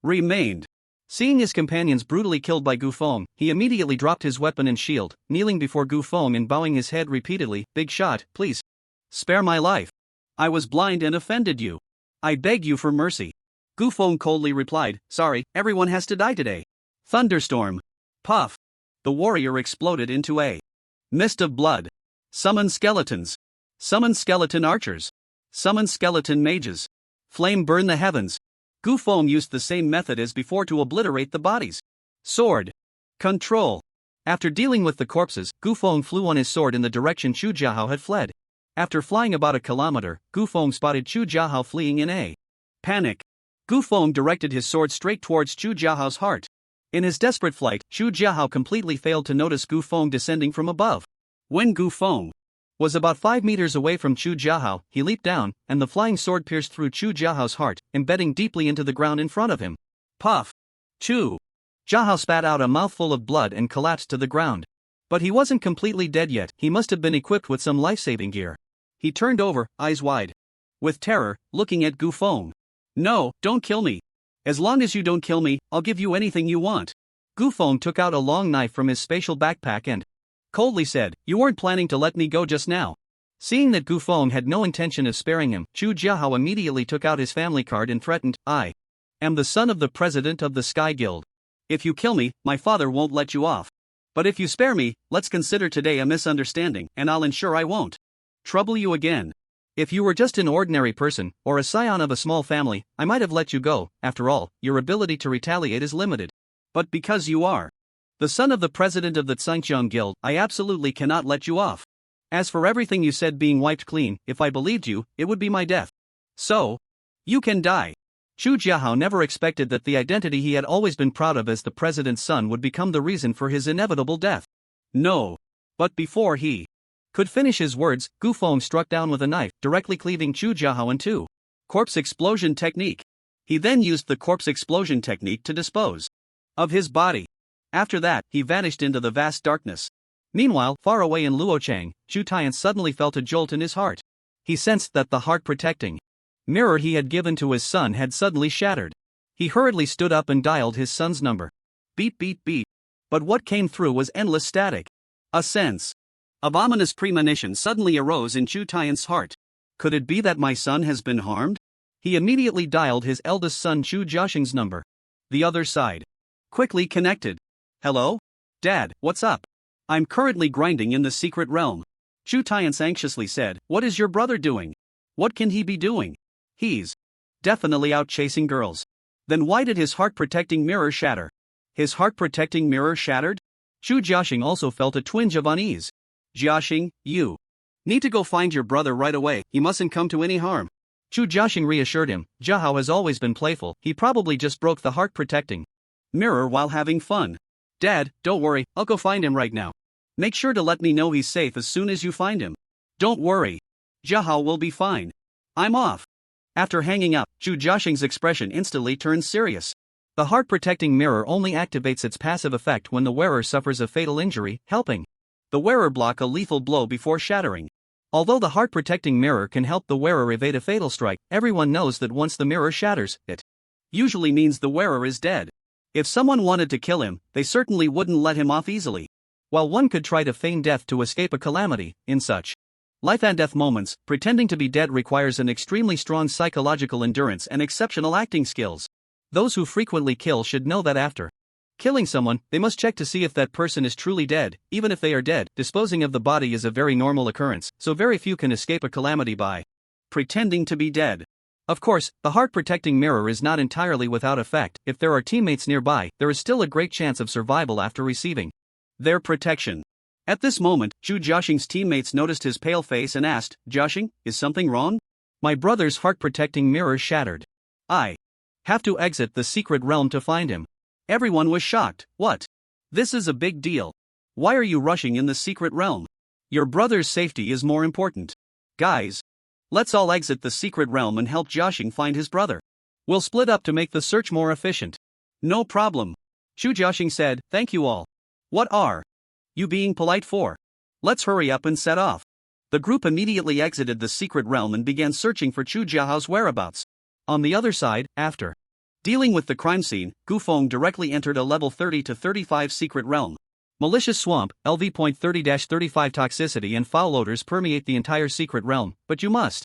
remained. Seeing his companions brutally killed by Gu Feng, he immediately dropped his weapon and shield, kneeling before Gu Feng and bowing his head repeatedly. "Big shot, please. Spare my life. I was blind and offended you. I beg you for mercy." Gu Feng coldly replied, "Sorry, everyone has to die today." Thunderstorm. Puff. The warrior exploded into a mist of blood. Summon skeletons. Summon skeleton archers. Summon skeleton mages. Flame burn the heavens. Gu Feng used the same method as before to obliterate the bodies. Sword. Control. After dealing with the corpses, Gu Feng flew on his sword in the direction Chu Jiahao had fled. After flying about a kilometer, Gu Feng spotted Chu Jiahao fleeing in a panic. Gu Feng directed his sword straight towards Chu Jiahao's heart. In his desperate flight, Chu Jiahao completely failed to notice Gu Feng descending from above. When Gu Feng was about 5 meters away from Chu Jiahao, he leaped down, and the flying sword pierced through Chu Jiahao's heart, embedding deeply into the ground in front of him. Puff! Chu Jiahao spat out a mouthful of blood and collapsed to the ground. But he wasn't completely dead yet. He must have been equipped with some life-saving gear. He turned over, eyes wide with terror, looking at Gu Feng. "No, don't kill me. As long as you don't kill me, I'll give you anything you want." Gu Feng took out a long knife from his spatial backpack and coldly said, "You weren't planning to let me go just now." Seeing that Gu Feng had no intention of sparing him, Chu Jiahao immediately took out his family card and threatened, "I am the son of the president of the Sky Guild. If you kill me, my father won't let you off. But if you spare me, let's consider today a misunderstanding, and I'll ensure I won't trouble you again. If you were just an ordinary person, or a scion of a small family, I might have let you go. After all, your ability to retaliate is limited. But because you are the son of the president of the Tsangqiang Guild, I absolutely cannot let you off. As for everything you said being wiped clean, if I believed you, it would be my death. So, you can die." Chu Jiahao never expected that the identity he had always been proud of as the president's son would become the reason for his inevitable death. No. But before he could finish his words, Gu Feng struck down with a knife, directly cleaving Chu Jiahao in two. Corpse explosion technique. He then used the corpse explosion technique to dispose of his body. After that, he vanished into the vast darkness. Meanwhile, far away in Luochang, Chu Tian suddenly felt a jolt in his heart. He sensed that the heart-protecting mirror he had given to his son had suddenly shattered. He hurriedly stood up and dialed his son's number. Beep beep beep. But what came through was endless static. A sense of ominous premonition suddenly arose in Chu Tian's heart. Could it be that my son has been harmed? He immediately dialed his eldest son Chu Jiaxing's number. The other side quickly connected. "Hello? Dad, what's up? I'm currently grinding in the secret realm." Chu Tian anxiously said, "What is your brother doing? What can he be doing? He's definitely out chasing girls." Then why did his heart-protecting mirror shatter? His heart-protecting mirror shattered? Chu Jiaxing also felt a twinge of unease. "Jiaxing, you need to go find your brother right away. He mustn't come to any harm." Chu Jiaxing reassured him. Jiahao has always been playful. He probably just broke the heart-protecting mirror while having fun. "Dad, don't worry, I'll go find him right now. Make sure to let me know he's safe as soon as you find him." "Don't worry. Jiahao will be fine. I'm off." After hanging up, Chu Jiaxing's expression instantly turned serious. The heart-protecting mirror only activates its passive effect when the wearer suffers a fatal injury, helping the wearer block a lethal blow before shattering. Although the heart-protecting mirror can help the wearer evade a fatal strike, everyone knows that once the mirror shatters, it usually means the wearer is dead. If someone wanted to kill him, they certainly wouldn't let him off easily. While one could try to feign death to escape a calamity, in such life and death moments, pretending to be dead requires an extremely strong psychological endurance and exceptional acting skills. Those who frequently kill should know that after killing someone, they must check to see if that person is truly dead. Even if they are dead, disposing of the body is a very normal occurrence, so very few can escape a calamity by pretending to be dead. Of course, the heart-protecting mirror is not entirely without effect. If there are teammates nearby, there is still a great chance of survival after receiving their protection. At this moment, Chu Jiaxing's teammates noticed his pale face and asked, "Jiaxing, is something wrong?" "My brother's heart-protecting mirror shattered. I have to exit the secret realm to find him." Everyone was shocked. "What? This is a big deal. Why are you rushing in the secret realm? Your brother's safety is more important. Guys, let's all exit the secret realm and help Jiaxing find his brother. We'll split up to make the search more efficient. No problem. Chu Jiaxing said, thank you all. What are you being polite for? Let's hurry up and set off. The group immediately exited the secret realm and began searching for Chu Jiahao's whereabouts. On the other side, after dealing with the crime scene, Gu Feng directly entered a level 30 to 35 secret realm. Malicious swamp, LV.30-35 toxicity and foul odors permeate the entire secret realm, but you must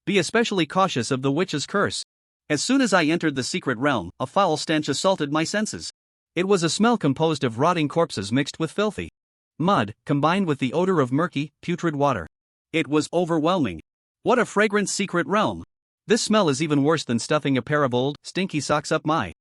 be especially cautious of the witch's curse. As soon as I entered the secret realm, a foul stench assaulted my senses. It was a smell composed of rotting corpses mixed with filthy mud, combined with the odor of murky, putrid water. It was overwhelming. What a fragrant secret realm! This smell is even worse than stuffing a pair of old, stinky socks up my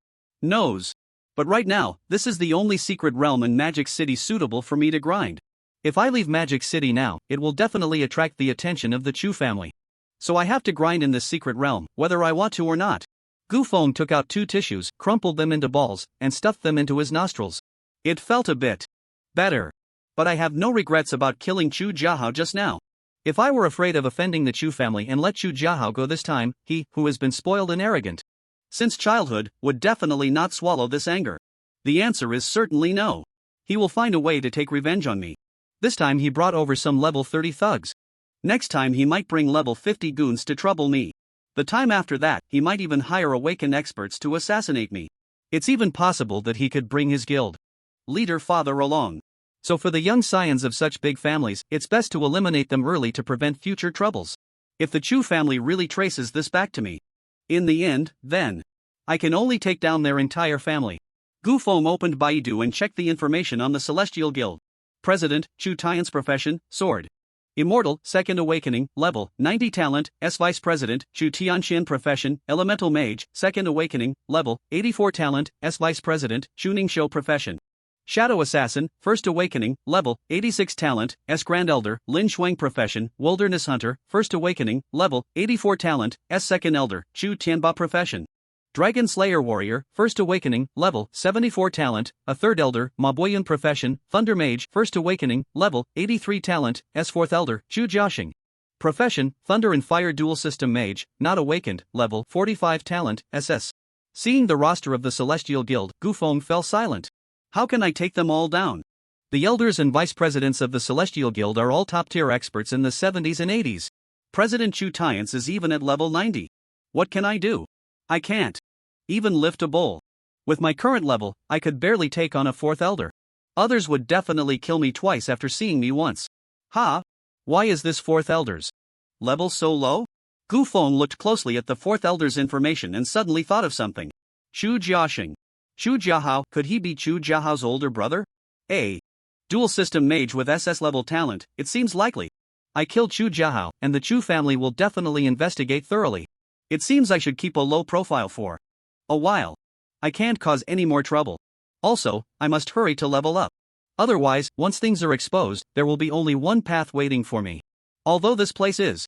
nose. But right now, this is the only secret realm in Magic City suitable for me to grind. If I leave Magic City now, it will definitely attract the attention of the Chu family. So I have to grind in this secret realm, whether I want to or not. Gu Feng took out 2 tissues, crumpled them into balls, and stuffed them into his nostrils. It felt a bit better. But I have no regrets about killing Chu Jiahao just now. If I were afraid of offending the Chu family and let Chu Jiahao go this time, he, who has been spoiled and arrogant since childhood, would definitely not swallow this anger. The answer is certainly no. He will find a way to take revenge on me. This time he brought over some level 30 thugs. Next time he might bring level 50 goons to trouble me. The time after that, he might even hire awakened experts to assassinate me. It's even possible that he could bring his guild leader father along. So for the young scions of such big families, it's best to eliminate them early to prevent future troubles. If the Chu family really traces this back to me, in the end, then I can only take down their entire family. Gu Feng opened Baidu and checked the information on the Celestial Guild. President, Chu Tian's profession, sword. Immortal, second awakening, level, 90 talent, S Vice President, Chu Tianxian profession, elemental mage, second awakening, level, 84 talent, S Vice President, Chu Ningxiu profession. Shadow Assassin, First Awakening, level, 86 talent, S Grand Elder, Lin Shuang profession, Wilderness Hunter, First Awakening, level, 84 talent, S Second Elder, Chu Tianba profession. Dragon Slayer Warrior, First Awakening, level, 74 talent, a Third Elder, Maboyan profession, Thunder Mage, First Awakening, level, 83 talent, S Fourth Elder, Chu Jiaxing. Profession, Thunder and Fire Dual System Mage, not awakened, level, 45 talent, SS. Seeing the roster of the Celestial Guild, Gu Feng fell silent. How can I take them all down? The elders and vice presidents of the Celestial Guild are all top-tier experts in the 70s and 80s. President Chu Tian's is even at level 90. What can I do? I can't even lift a bowl. With my current level, I could barely take on a fourth elder. Others would definitely kill me twice after seeing me once. Ha! Why is this fourth elder's level so low? Gu Feng looked closely at the fourth elder's information and suddenly thought of something. Chu Jiaxing. Chu Jiahao, could he be Chu Jiahao's older brother? A dual system mage with SS level talent, it seems likely. I killed Chu Jiahao, and the Chu family will definitely investigate thoroughly. It seems I should keep a low profile for a while. I can't cause any more trouble. Also, I must hurry to level up. Otherwise, once things are exposed, there will be only one path waiting for me. Although this place is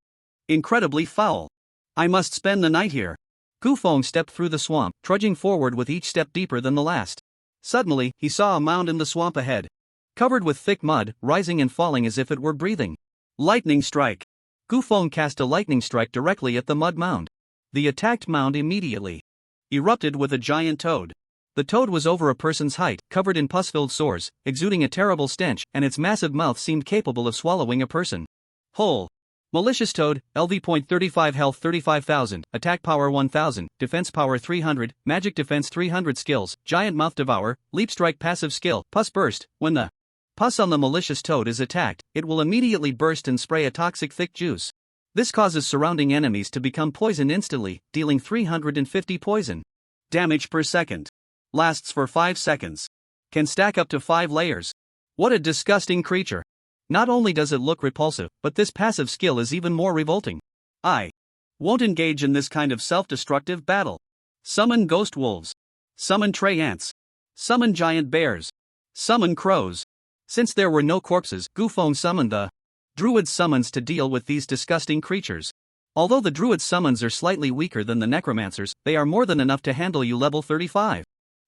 incredibly foul, I must spend the night here. Gu Feng stepped through the swamp, trudging forward with each step deeper than the last. Suddenly, he saw a mound in the swamp ahead, covered with thick mud, rising and falling as if it were breathing. Lightning strike. Gu Feng cast a lightning strike directly at the mud mound. The attacked mound immediately erupted with a giant toad. The toad was over a person's height, covered in pus-filled sores, exuding a terrible stench, and its massive mouth seemed capable of swallowing a person whole. Malicious Toad, LV.35 Health 35,000, Attack Power 1000, Defense Power 300, Magic Defense 300 Skills, Giant Mouth Devour, Leap Strike Passive Skill, Pus Burst. When the pus on the Malicious Toad is attacked, it will immediately burst and spray a toxic thick juice. This causes surrounding enemies to become poisoned instantly, dealing 350 poison damage per second. Lasts for 5 seconds. Can stack up to 5 layers. What a disgusting creature. Not only does it look repulsive, but this passive skill is even more revolting. I won't engage in this kind of self-destructive battle. Summon ghost wolves. Summon Trey ants. Summon giant bears. Summon crows. Since there were no corpses, Gu Feng summoned the druid summons to deal with these disgusting creatures. Although the druid summons are slightly weaker than the necromancers, they are more than enough to handle you level 35.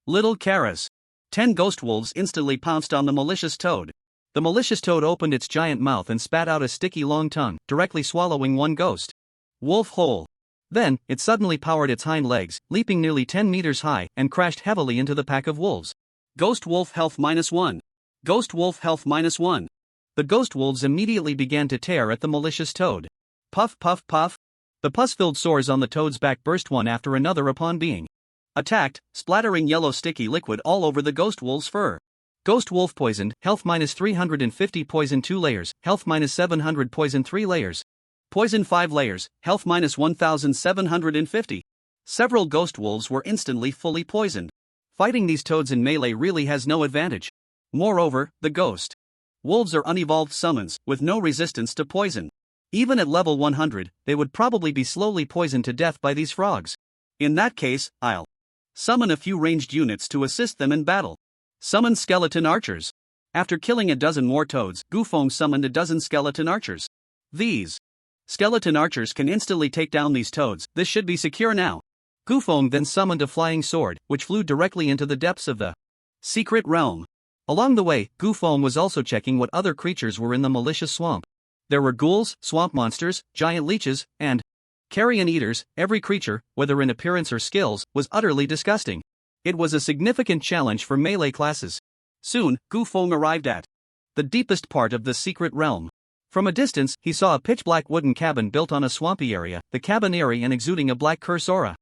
Little Karas. 10 ghost wolves instantly pounced on the malicious toad. The malicious toad opened its giant mouth and spat out a sticky long tongue, directly swallowing one ghost wolf whole. Then, it suddenly powered its hind legs, leaping nearly 10 meters high, and crashed heavily into the pack of wolves. Ghost wolf health -1. Ghost wolf health -1. The ghost wolves immediately began to tear at the malicious toad. Puff puff puff. The pus-filled sores on the toad's back burst one after another upon being attacked, splattering yellow sticky liquid all over the ghost wolf's fur. Ghost wolf poisoned, health -350, poison 2 layers, health -700, poison 3 layers. Poison 5 layers, health -1750. Several ghost wolves were instantly fully poisoned. Fighting these toads in melee really has no advantage. Moreover, the ghost wolves are unevolved summons, with no resistance to poison. Even at level 100, they would probably be slowly poisoned to death by these frogs. In that case, I'll summon a few ranged units to assist them in battle. Summon skeleton archers. After killing a dozen more toads, Gufeng summoned a dozen skeleton archers. These skeleton archers can instantly take down these toads. This should be secure now. Gufeng then summoned a flying sword, which flew directly into the depths of the secret realm. Along the way, Gufeng was also checking what other creatures were in the malicious swamp. There were ghouls, swamp monsters, giant leeches, and carrion eaters. Every creature, whether in appearance or skills, was utterly disgusting. It was a significant challenge for melee classes. Soon, Gufeng arrived at the deepest part of the secret realm. From a distance, he saw a pitch-black wooden cabin built on a swampy area, the cabin airy and exuding a black curse aura.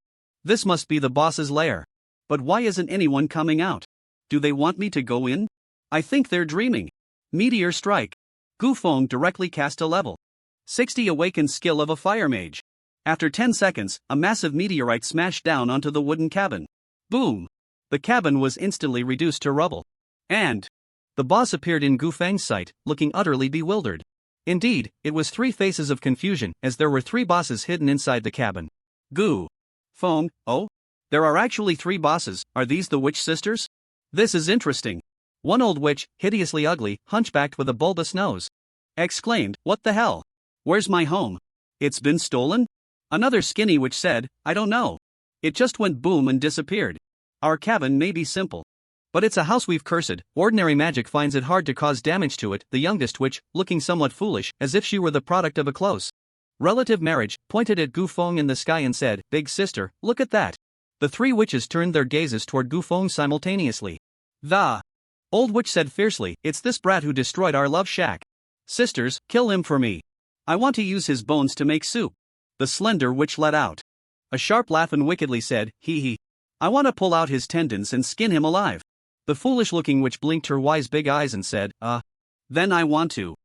This must be the boss's lair. But why isn't anyone coming out? Do they want me to go in? I think they're dreaming. Meteor strike. Gufeng directly cast a level 60 awakened skill of a fire mage. After 10 seconds, a massive meteorite smashed down onto the wooden cabin. Boom! The cabin was instantly reduced to rubble. And the boss appeared in Gufeng's sight, looking utterly bewildered. Indeed, it was 3 faces of confusion, as there were 3 bosses hidden inside the cabin. Gufeng, oh? There are actually 3 bosses. Are these the witch sisters? This is interesting. One old witch, hideously ugly, hunchbacked with a bulbous nose, exclaimed, "What the hell? Where's my home? It's been stolen?" Another skinny witch said, "I don't know. It just went boom and disappeared. Our cabin may be simple, but it's a house we've cursed. Ordinary magic finds it hard to cause damage to it." The youngest witch, looking somewhat foolish, as if she were the product of a close relative marriage, pointed at Gufeng in the sky and said, "Big sister, look at that." The 3 witches turned their gazes toward Gufeng simultaneously. The old witch said fiercely, "It's this brat who destroyed our love shack. Sisters, kill him for me. I want to use his bones to make soup." The slender witch let out a sharp laugh and wickedly said, "Hee hee. I want to pull out his tendons and skin him alive." The foolish-looking witch blinked her wise big eyes and said, Then I want to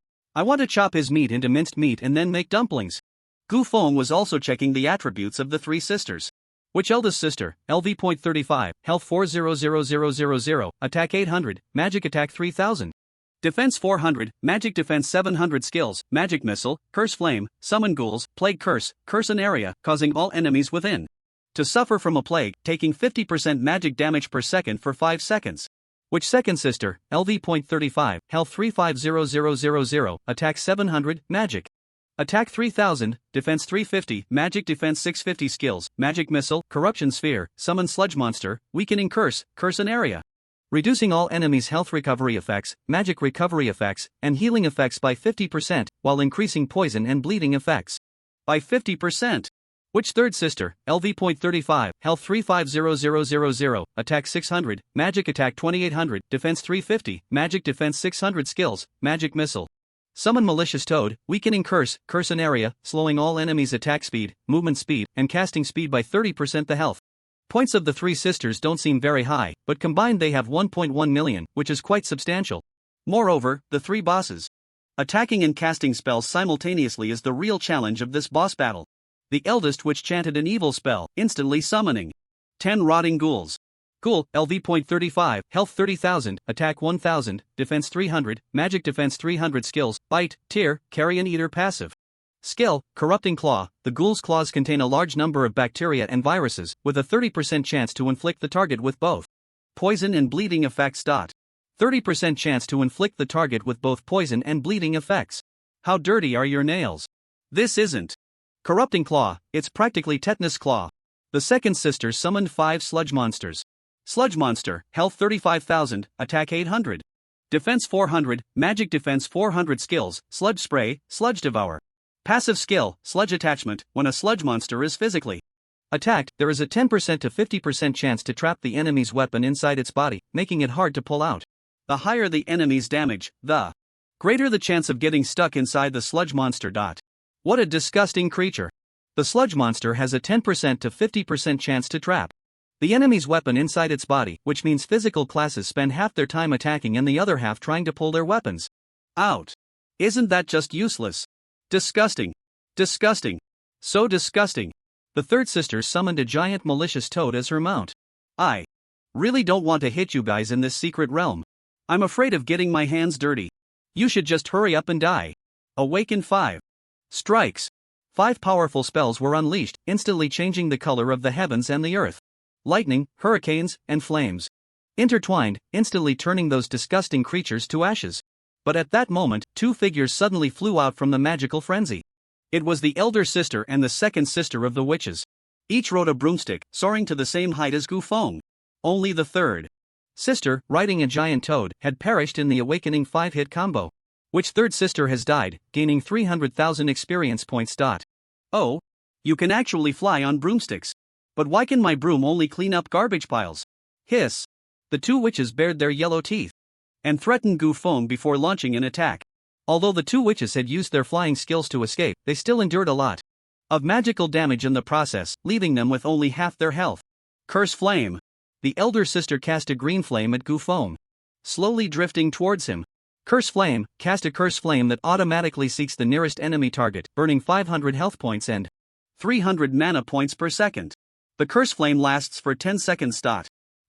chop his meat into minced meat and then make dumplings." Gufeng was also checking the attributes of the 3 sisters. Which eldest sister, LV.35, health 400000, attack 800, magic attack 3000. Defense 400, magic defense 700 skills, magic missile, curse flame, summon ghouls, plague curse an area, causing all enemies within to suffer from a plague, taking 50% magic damage per second for 5 seconds. Which second sister, LV.35, health 350000, attack 700, magic attack 3000, defense 350, magic defense 650 skills, magic missile, corruption sphere, summon sludge monster, weakening curse an area. Reducing all enemies' health recovery effects, magic recovery effects, and healing effects by 50%, while increasing poison and bleeding effects by 50%. Which third sister, LV.35, health 350000, attack 600, magic attack 2800, defense 350, magic defense 600 skills, magic missile. Summon malicious toad, weakening curse an area, slowing all enemies' attack speed, movement speed, and casting speed by 30%. The health points of the 3 sisters don't seem very high, but combined they have 1.1 million, which is quite substantial. Moreover, the 3 bosses attacking and casting spells simultaneously is the real challenge of this boss battle. The eldest witch chanted an evil spell, instantly summoning 10 rotting ghouls. Ghoul, LV.35, health 30,000, attack 1,000, defense 300, magic defense 300 skills, bite, tear, carrion eater passive. Skill, corrupting claw. The ghoul's claws contain a large number of bacteria and viruses, with a 30% chance to inflict the target with both poison and bleeding effects. 30% chance to inflict the target with both poison and bleeding effects. How dirty are your nails? This isn't corrupting claw, it's practically tetanus claw. The second sister summoned 5 sludge monsters. Sludge Monster, Health 35,000, Attack 800. Defense 400, Magic Defense 400 Skills, Sludge Spray, Sludge Devour. Passive skill, Sludge Attachment. When a sludge monster is physically attacked, there is a 10% to 50% chance to trap the enemy's weapon inside its body, making it hard to pull out. The higher the enemy's damage, the greater the chance of getting stuck inside the sludge monster. What a disgusting creature. The sludge monster has a 10% to 50% chance to trap the enemy's weapon inside its body, which means physical classes spend half their time attacking and the other half trying to pull their weapons out. Isn't that just useless? Disgusting. Disgusting. So disgusting. The third sister summoned a giant malicious toad as her mount. I really don't want to hit you guys in this secret realm. I'm afraid of getting my hands dirty. You should just hurry up and die. Awaken 5 strikes. 5 powerful spells were unleashed, instantly changing the color of the heavens and the earth. Lightning, hurricanes, and flames intertwined, instantly turning those disgusting creatures to ashes. But at that moment, 2 figures suddenly flew out from the magical frenzy. It was the elder sister and the second sister of the witches. Each rode a broomstick, soaring to the same height as Gu Feng. Only the third sister, riding a giant toad, had perished in the awakening 5-hit combo. Which third sister has died, gaining 300,000 experience points. Oh, you can actually fly on broomsticks. But why can my broom only clean up garbage piles? Hiss. The 2 witches bared their yellow teeth and threatened Gu Feng before launching an attack. Although the 2 witches had used their flying skills to escape, they still endured a lot of magical damage in the process, leaving them with only half their health. Curse Flame. The elder sister cast a green flame at Gu Feng, slowly drifting towards him. Curse Flame. Cast a curse flame that automatically seeks the nearest enemy target, burning 500 health points and 300 mana points per second. The curse flame lasts for 10 seconds.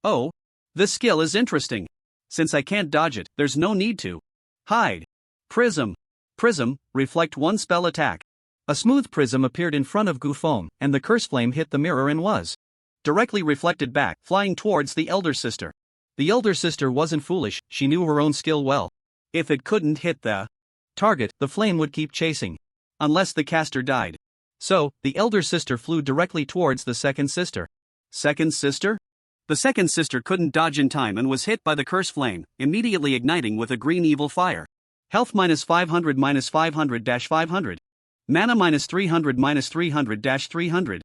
Oh, this skill is interesting. Since I can't dodge it, there's no need to hide. Prism. Prism, reflect 1 spell attack. A smooth prism appeared in front of Gu Feng, and the curse flame hit the mirror and was directly reflected back, flying towards the elder sister. The elder sister wasn't foolish, she knew her own skill well. If it couldn't hit the target, the flame would keep chasing, unless the caster died. So, the elder sister flew directly towards the second sister. Second sister? The second sister couldn't dodge in time and was hit by the curse flame, immediately igniting with a green evil fire. Health -500 -500-500. Mana -300 -300-300.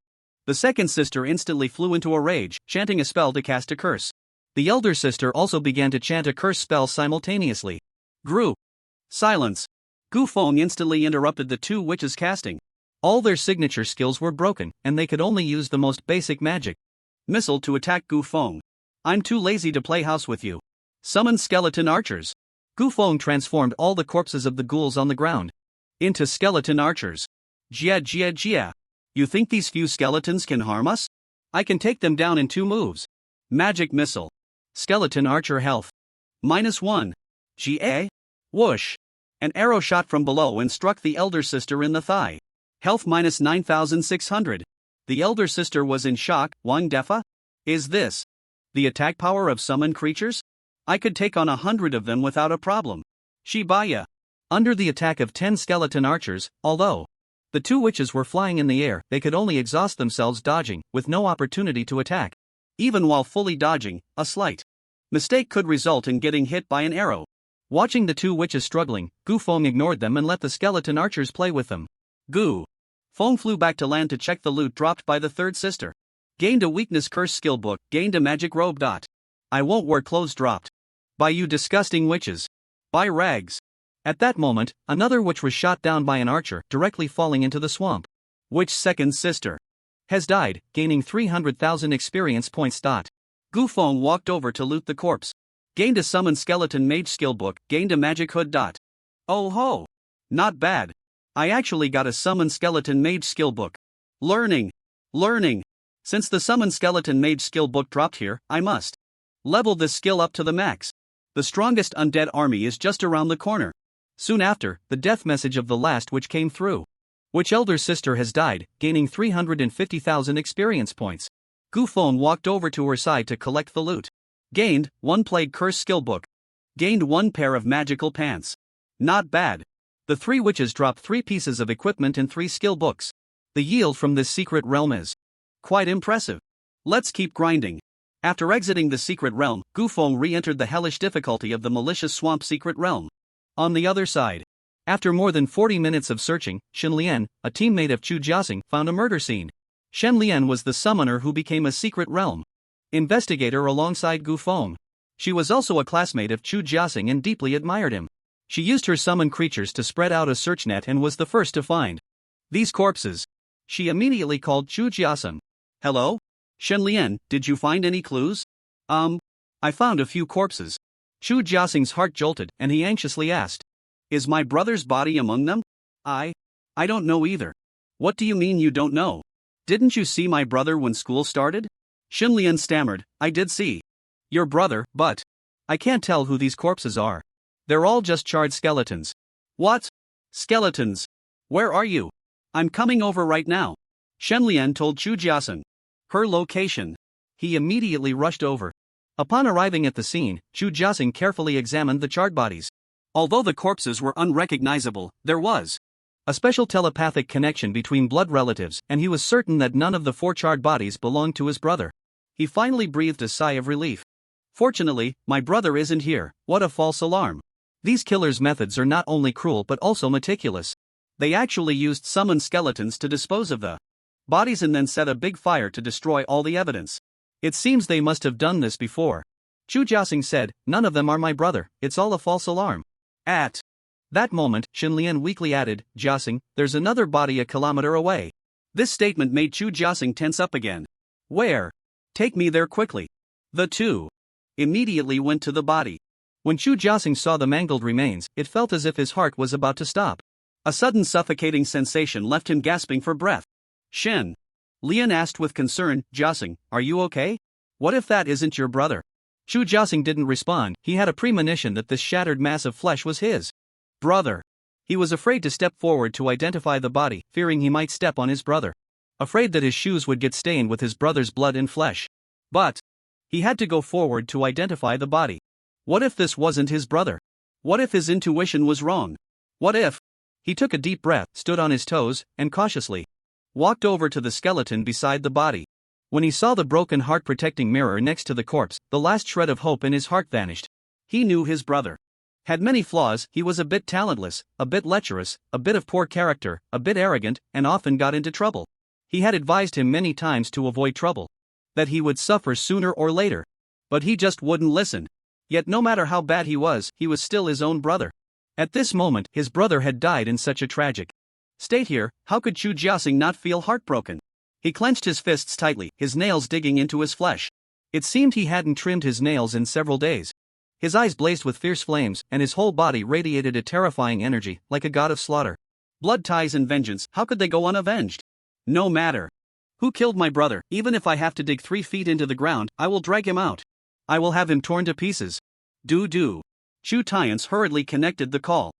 The second sister instantly flew into a rage, chanting a spell to cast a curse. The elder sister also began to chant a curse spell simultaneously. Grew. Silence. Gu Feng instantly interrupted the 2 witches' casting. All their signature skills were broken, and they could only use the most basic magic missile to attack Gu Feng. I'm too lazy to play house with you. Summon skeleton archers. Gu Feng transformed all the corpses of the ghouls on the ground into skeleton archers. Jia Jia Jia. You think these few skeletons can harm us? I can take them down in 2 moves. Magic missile. Skeleton archer health -1. Ga. Whoosh. An arrow shot from below and struck the elder sister in the thigh. Health -9,600. The elder sister was in shock. Wang Defa? Is this the attack power of summoned creatures? I could take on 100 of them without a problem. Shibaya. Under the attack of 10 skeleton archers, although the 2 witches were flying in the air, they could only exhaust themselves dodging, with no opportunity to attack. Even while fully dodging, a slight mistake could result in getting hit by an arrow. Watching the 2 witches struggling, Gu Feng ignored them and let the skeleton archers play with them. Gu Feng flew back to land to check the loot dropped by the third sister. Gained a weakness curse skill book, gained a magic robe. I won't wear clothes dropped by you disgusting witches. By rags. At that moment, another witch was shot down by an archer, directly falling into the swamp. Witch second sister has died, gaining 300,000 experience points. Gu Feng walked over to loot the corpse. Gained a summon skeleton mage skill book, gained a magic hood. Oh ho! Not bad. I actually got a summon skeleton mage skill book. Learning. Since the summon skeleton mage skill book dropped here, I must level this skill up to the max. The strongest undead army is just around the corner. Soon after, the death message of the last witch came through. Which elder sister has died, gaining 350,000 experience points. Gu Feng walked over to her side to collect the loot. Gained 1 plague curse skill book. Gained 1 pair of magical pants. Not bad. The 3 witches dropped 3 pieces of equipment and 3 skill books. The yield from this secret realm is quite impressive. Let's keep grinding. After exiting the secret realm, Gu Feng re-entered the hellish difficulty of the malicious swamp secret realm. On the other side, after more than 40 minutes of searching, Shen Lian, a teammate of Chu Jiaxing, found a murder scene. Shen Lian was the summoner who became a secret realm investigator alongside Gu Feng. She was also a classmate of Chu Jiaxing and deeply admired him. She used her summon creatures to spread out a search net and was the first to find these corpses. She immediately called Chu Jiaxing. Hello? Shen Lian, did you find any clues? I found a few corpses. Chu Jiaxing's heart jolted and he anxiously asked. Is my brother's body among them? I don't know either. What do you mean you don't know? Didn't you see my brother when school started? Shen Lian stammered, I did see your brother, but I can't tell who these corpses are. They're all just charred skeletons. What? Skeletons? Where are you? I'm coming over right now. Shen Lian told Chu Jiaxing her location. He immediately rushed over. Upon arriving at the scene, Chu Jiaxing carefully examined the charred bodies. Although the corpses were unrecognizable, there was a special telepathic connection between blood relatives, and he was certain that none of the 4 charred bodies belonged to his brother. He finally breathed a sigh of relief. Fortunately, my brother isn't here. What a false alarm. These killers' methods are not only cruel but also meticulous. They actually used summoned skeletons to dispose of the bodies and then set a big fire to destroy all the evidence. It seems they must have done this before. Chu Jiaxing said, none of them are my brother, it's all a false alarm. At that moment, Shen Lian weakly added, Jiaxing, there's another body a kilometer away. This statement made Chu Jiaxing tense up again. Where? Take me there quickly. The two immediately went to the body. When Chu Jiaxing saw the mangled remains, it felt as if his heart was about to stop. A sudden suffocating sensation left him gasping for breath. Shen Lian asked with concern, Jiaxing, are you okay? What if that isn't your brother? Chu Jiaxing didn't respond. He had a premonition that this shattered mass of flesh was his brother. He was afraid to step forward to identify the body, fearing he might step on his brother. Afraid that his shoes would get stained with his brother's blood and flesh. But he had to go forward to identify the body. What if this wasn't his brother? What if his intuition was wrong? What if? He took a deep breath, stood on his toes, and cautiously walked over to the skeleton beside the body. When he saw the broken heart-protecting mirror next to the corpse, the last shred of hope in his heart vanished. He knew his brother had many flaws. He was a bit talentless, a bit lecherous, a bit of poor character, a bit arrogant, and often got into trouble. He had advised him many times to avoid trouble, that he would suffer sooner or later. But he just wouldn't listen. Yet no matter how bad he was still his own brother. At this moment, his brother had died in such a tragic state here. How could Chu Jiaxing not feel heartbroken? He clenched his fists tightly, his nails digging into his flesh. It seemed he hadn't trimmed his nails in several days. His eyes blazed with fierce flames, and his whole body radiated a terrifying energy, like a god of slaughter. Blood ties and vengeance, how could they go unavenged? No matter who killed my brother, even if I have to dig 3 feet into the ground, I will drag him out. I will have him torn to pieces. Do. Chu Tians hurriedly connected the call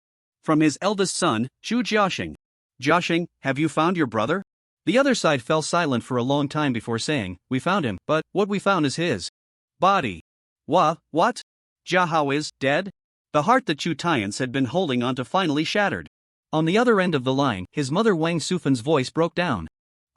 from his eldest son, Chu Jiaxing. Jiaxing, have you found your brother? The other side fell silent for a long time before saying, we found him, but what we found is his body. What? Jiahao is dead? The heart that Chu Tians had been holding onto finally shattered. On the other end of the line, his mother Wang Sufan's voice broke down.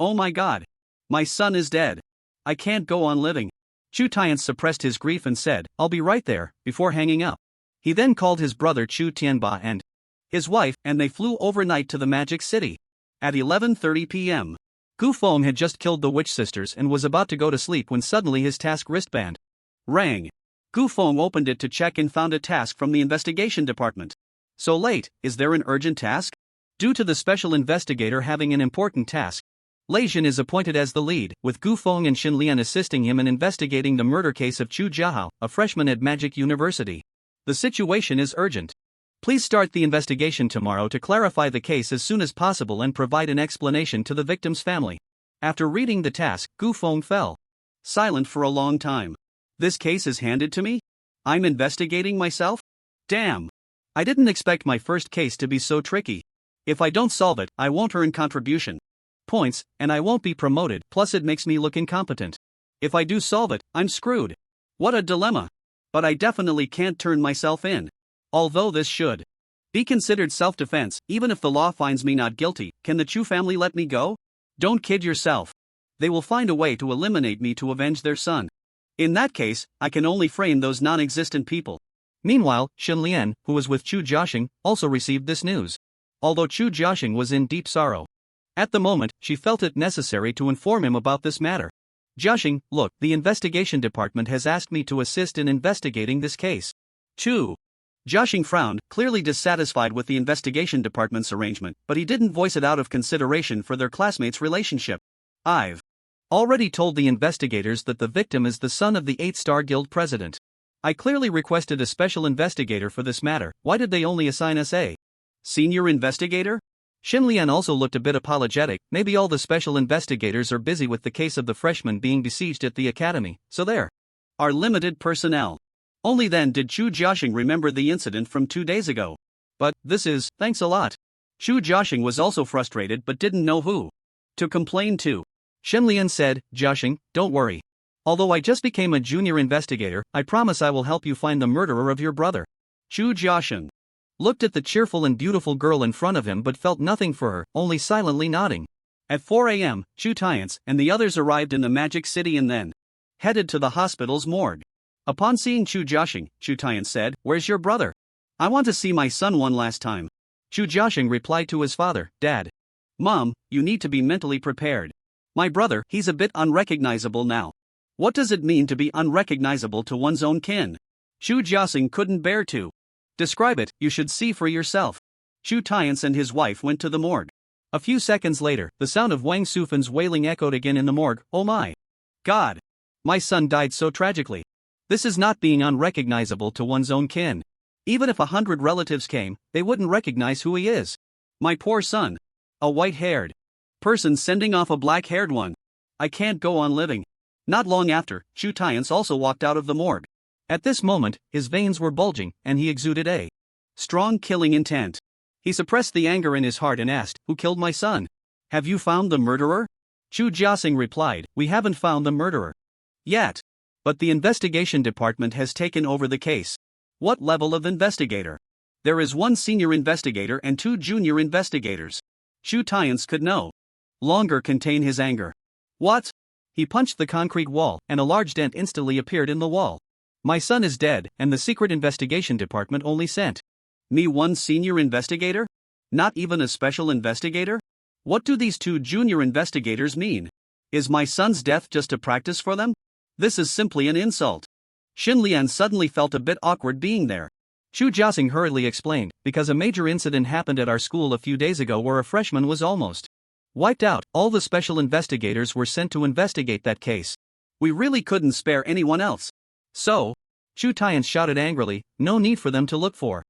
Oh my god. My son is dead. I can't go on living. Chu Tians suppressed his grief and said, I'll be right there, before hanging up. He then called his brother Chu Tianba and his wife, and they flew overnight to the Magic City. At 11:30 p.m., Gu Feng had just killed the witch sisters and was about to go to sleep when suddenly his task wristband rang. Gu Feng opened it to check and found a task from the investigation department. So late, is there an urgent task? Due to the special investigator having an important task, Lei Jin is appointed as the lead, with Gu Feng and Shen Lian assisting him in investigating the murder case of Chu Jiahao, a freshman at Magic University. The situation is urgent. Please start the investigation tomorrow to clarify the case as soon as possible and provide an explanation to the victim's family. After reading the task, Gu Feng fell silent for a long time. This case is handed to me? I'm investigating myself? Damn! I didn't expect my first case to be so tricky. If I don't solve it, I won't earn contribution points, and I won't be promoted, plus it makes me look incompetent. If I do solve it, I'm screwed. What a dilemma. But I definitely can't turn myself in. Although this should be considered self-defense, even if the law finds me not guilty, can the Chu family let me go? Don't kid yourself. They will find a way to eliminate me to avenge their son. In that case, I can only frame those non-existent people. Meanwhile, Xin Lian, who was with Chu Jiaxing, also received this news. Although Chu Jiaxing was in deep sorrow. At the moment, she felt it necessary to inform him about this matter. Jiaxing, look, the investigation department has asked me to assist in investigating this case. Chu. Jiaxing frowned, clearly dissatisfied with the investigation department's arrangement, but he didn't voice it out of consideration for their classmates' relationship. I've already told the investigators that the victim is the son of the 8-Star Guild president. I clearly requested a special investigator for this matter. Why did they only assign us a senior investigator? Xin Lian also looked a bit apologetic. Maybe all the special investigators are busy with the case of the freshman being besieged at the academy, so there are limited personnel. Only then did Chu Jiaxing remember the incident from 2 days ago. But, this is, thanks a lot. Chu Jiaxing was also frustrated but didn't know who to complain to. Xin Lian said, Jiaxing, don't worry. Although I just became a junior investigator, I promise I will help you find the murderer of your brother. Chu Jiaxing looked at the cheerful and beautiful girl in front of him but felt nothing for her, only silently nodding. At 4 a.m., Chu Tiance and the others arrived in the Magic City and then headed to the hospital's morgue. Upon seeing Chu Jiaxing, Chu Tiance said, Where's your brother? I want to see my son one last time. Chu Jiaxing replied to his father, Dad. Mom, you need to be mentally prepared. My brother, he's a bit unrecognizable now. What does it mean to be unrecognizable to one's own kin? Chu Jiaxing couldn't bear to describe it. You should see for yourself. Chu Tiance and his wife went to the morgue. A few seconds later, the sound of Wang Sufan's wailing echoed again in the morgue. Oh my God! My son died so tragically. This is not being unrecognizable to one's own kin. Even if 100 relatives came, they wouldn't recognize who he is. My poor son. A white-haired person sending off a black-haired one. I can't go on living. Not long after, Chu Tiance also walked out of the morgue. At this moment, his veins were bulging, and he exuded a strong killing intent. He suppressed the anger in his heart and asked, Who killed my son? Have you found the murderer? Chu Jiaxing replied, We haven't found the murderer yet. But the investigation department has taken over the case. What level of investigator? There is 1 senior investigator and 2 junior investigators. Chu Tiance could no longer contain his anger. What? He punched the concrete wall, and a large dent instantly appeared in the wall. My son is dead, and the secret investigation department only sent me 1 senior investigator? Not even a special investigator? What do these 2 junior investigators mean? Is my son's death just a practice for them? This is simply an insult. Xin Lian suddenly felt a bit awkward being there. Chu Jiaxing hurriedly explained, because a major incident happened at our school a few days ago where a freshman was almost wiped out. All the special investigators were sent to investigate that case. We really couldn't spare anyone else. So, Chu Tiance shouted angrily, no need for them to look for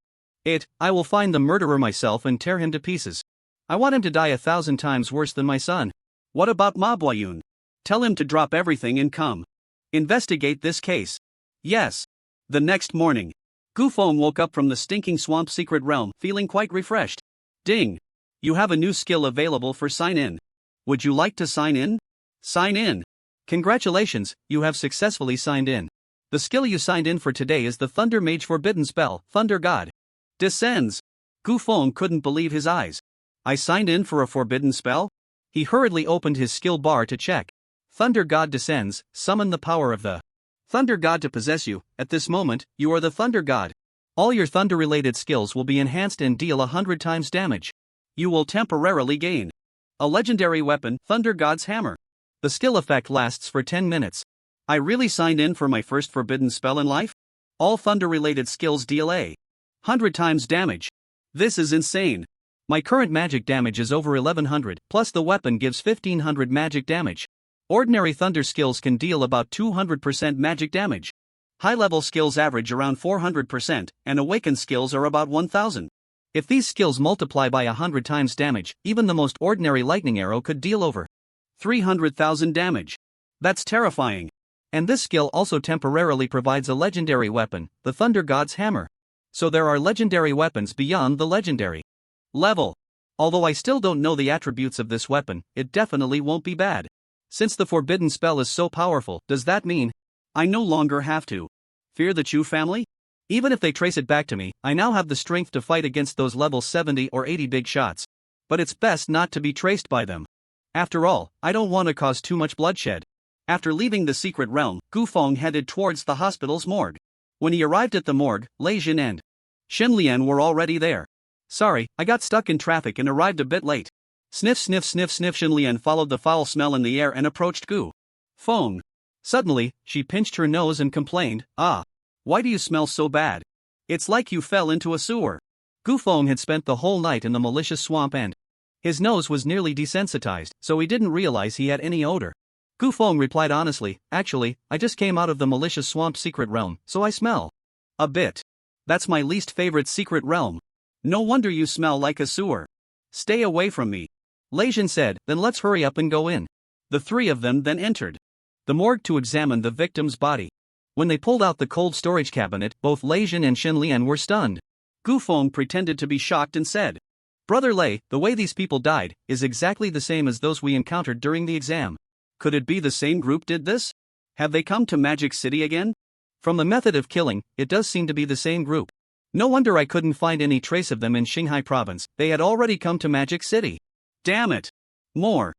it. I will find the murderer myself and tear him to pieces. I want him to die 1,000 times worse than my son. What about Ma Boyun? Tell him to drop everything and come investigate this case. Yes. The next morning, Gu Feng woke up from the stinking swamp secret realm feeling quite refreshed. Ding! You have a new skill available for sign in. Would you like to sign in? Sign in. Congratulations, you have successfully signed in. The skill you signed in for today is the Thunder Mage Forbidden Spell, Thunder God Descends. Gu Feng couldn't believe his eyes. I signed in for a forbidden spell? He hurriedly opened his skill bar to check. Thunder God Descends, summon the power of the Thunder God to possess you. At this moment, you are the Thunder God. All your thunder-related skills will be enhanced and deal 100 times damage. You will temporarily gain a legendary weapon, Thunder God's Hammer. The skill effect lasts for 10 minutes. I really signed in for my first forbidden spell in life? All thunder-related skills deal 100 times damage. This is insane. My current magic damage is over 1100, plus the weapon gives 1500 magic damage. Ordinary thunder skills can deal about 200% magic damage. High-level skills average around 400%, and awakened skills are about 1000. If these skills multiply by 100 times damage, even the most ordinary lightning arrow could deal over 300,000 damage. That's terrifying. And this skill also temporarily provides a legendary weapon, the Thunder God's Hammer. So there are legendary weapons beyond the legendary level. Although I still don't know the attributes of this weapon, it definitely won't be bad. Since the forbidden spell is so powerful, does that mean I no longer have to fear the Chu family? Even if they trace it back to me, I now have the strength to fight against those level 70 or 80 big shots. But it's best not to be traced by them. After all, I don't want to cause too much bloodshed. After leaving the secret realm, Gu Feng headed towards the hospital's morgue. When he arrived at the morgue, Lei Jin and Xin Lian were already there. Sorry, I got stuck in traffic and arrived a bit late. Sniff sniff sniff sniff. Xin Lian followed the foul smell in the air and approached Gu Feng. Suddenly, she pinched her nose and complained, "Ah, why do you smell so bad? It's like you fell into a sewer." Gu Feng had spent the whole night in the malicious swamp and his nose was nearly desensitized, so he didn't realize he had any odor. Gu Feng replied honestly, "Actually, I just came out of the malicious swamp secret realm, so I smell a bit. That's my least favorite secret realm. No wonder you smell like a sewer. Stay away from me." Lei Jin said, "Then let's hurry up and go in." The three of them then entered the morgue to examine the victim's body. When they pulled out the cold storage cabinet, both Lei Jin and Xin Lian were stunned. Gu Feng pretended to be shocked and said, "Brother Lei, the way these people died is exactly the same as those we encountered during the exam. Could it be the same group did this? Have they come to Magic City again? From the method of killing, it does seem to be the same group. No wonder I couldn't find any trace of them in Qinghai province. They had already come to Magic City. Damn it! More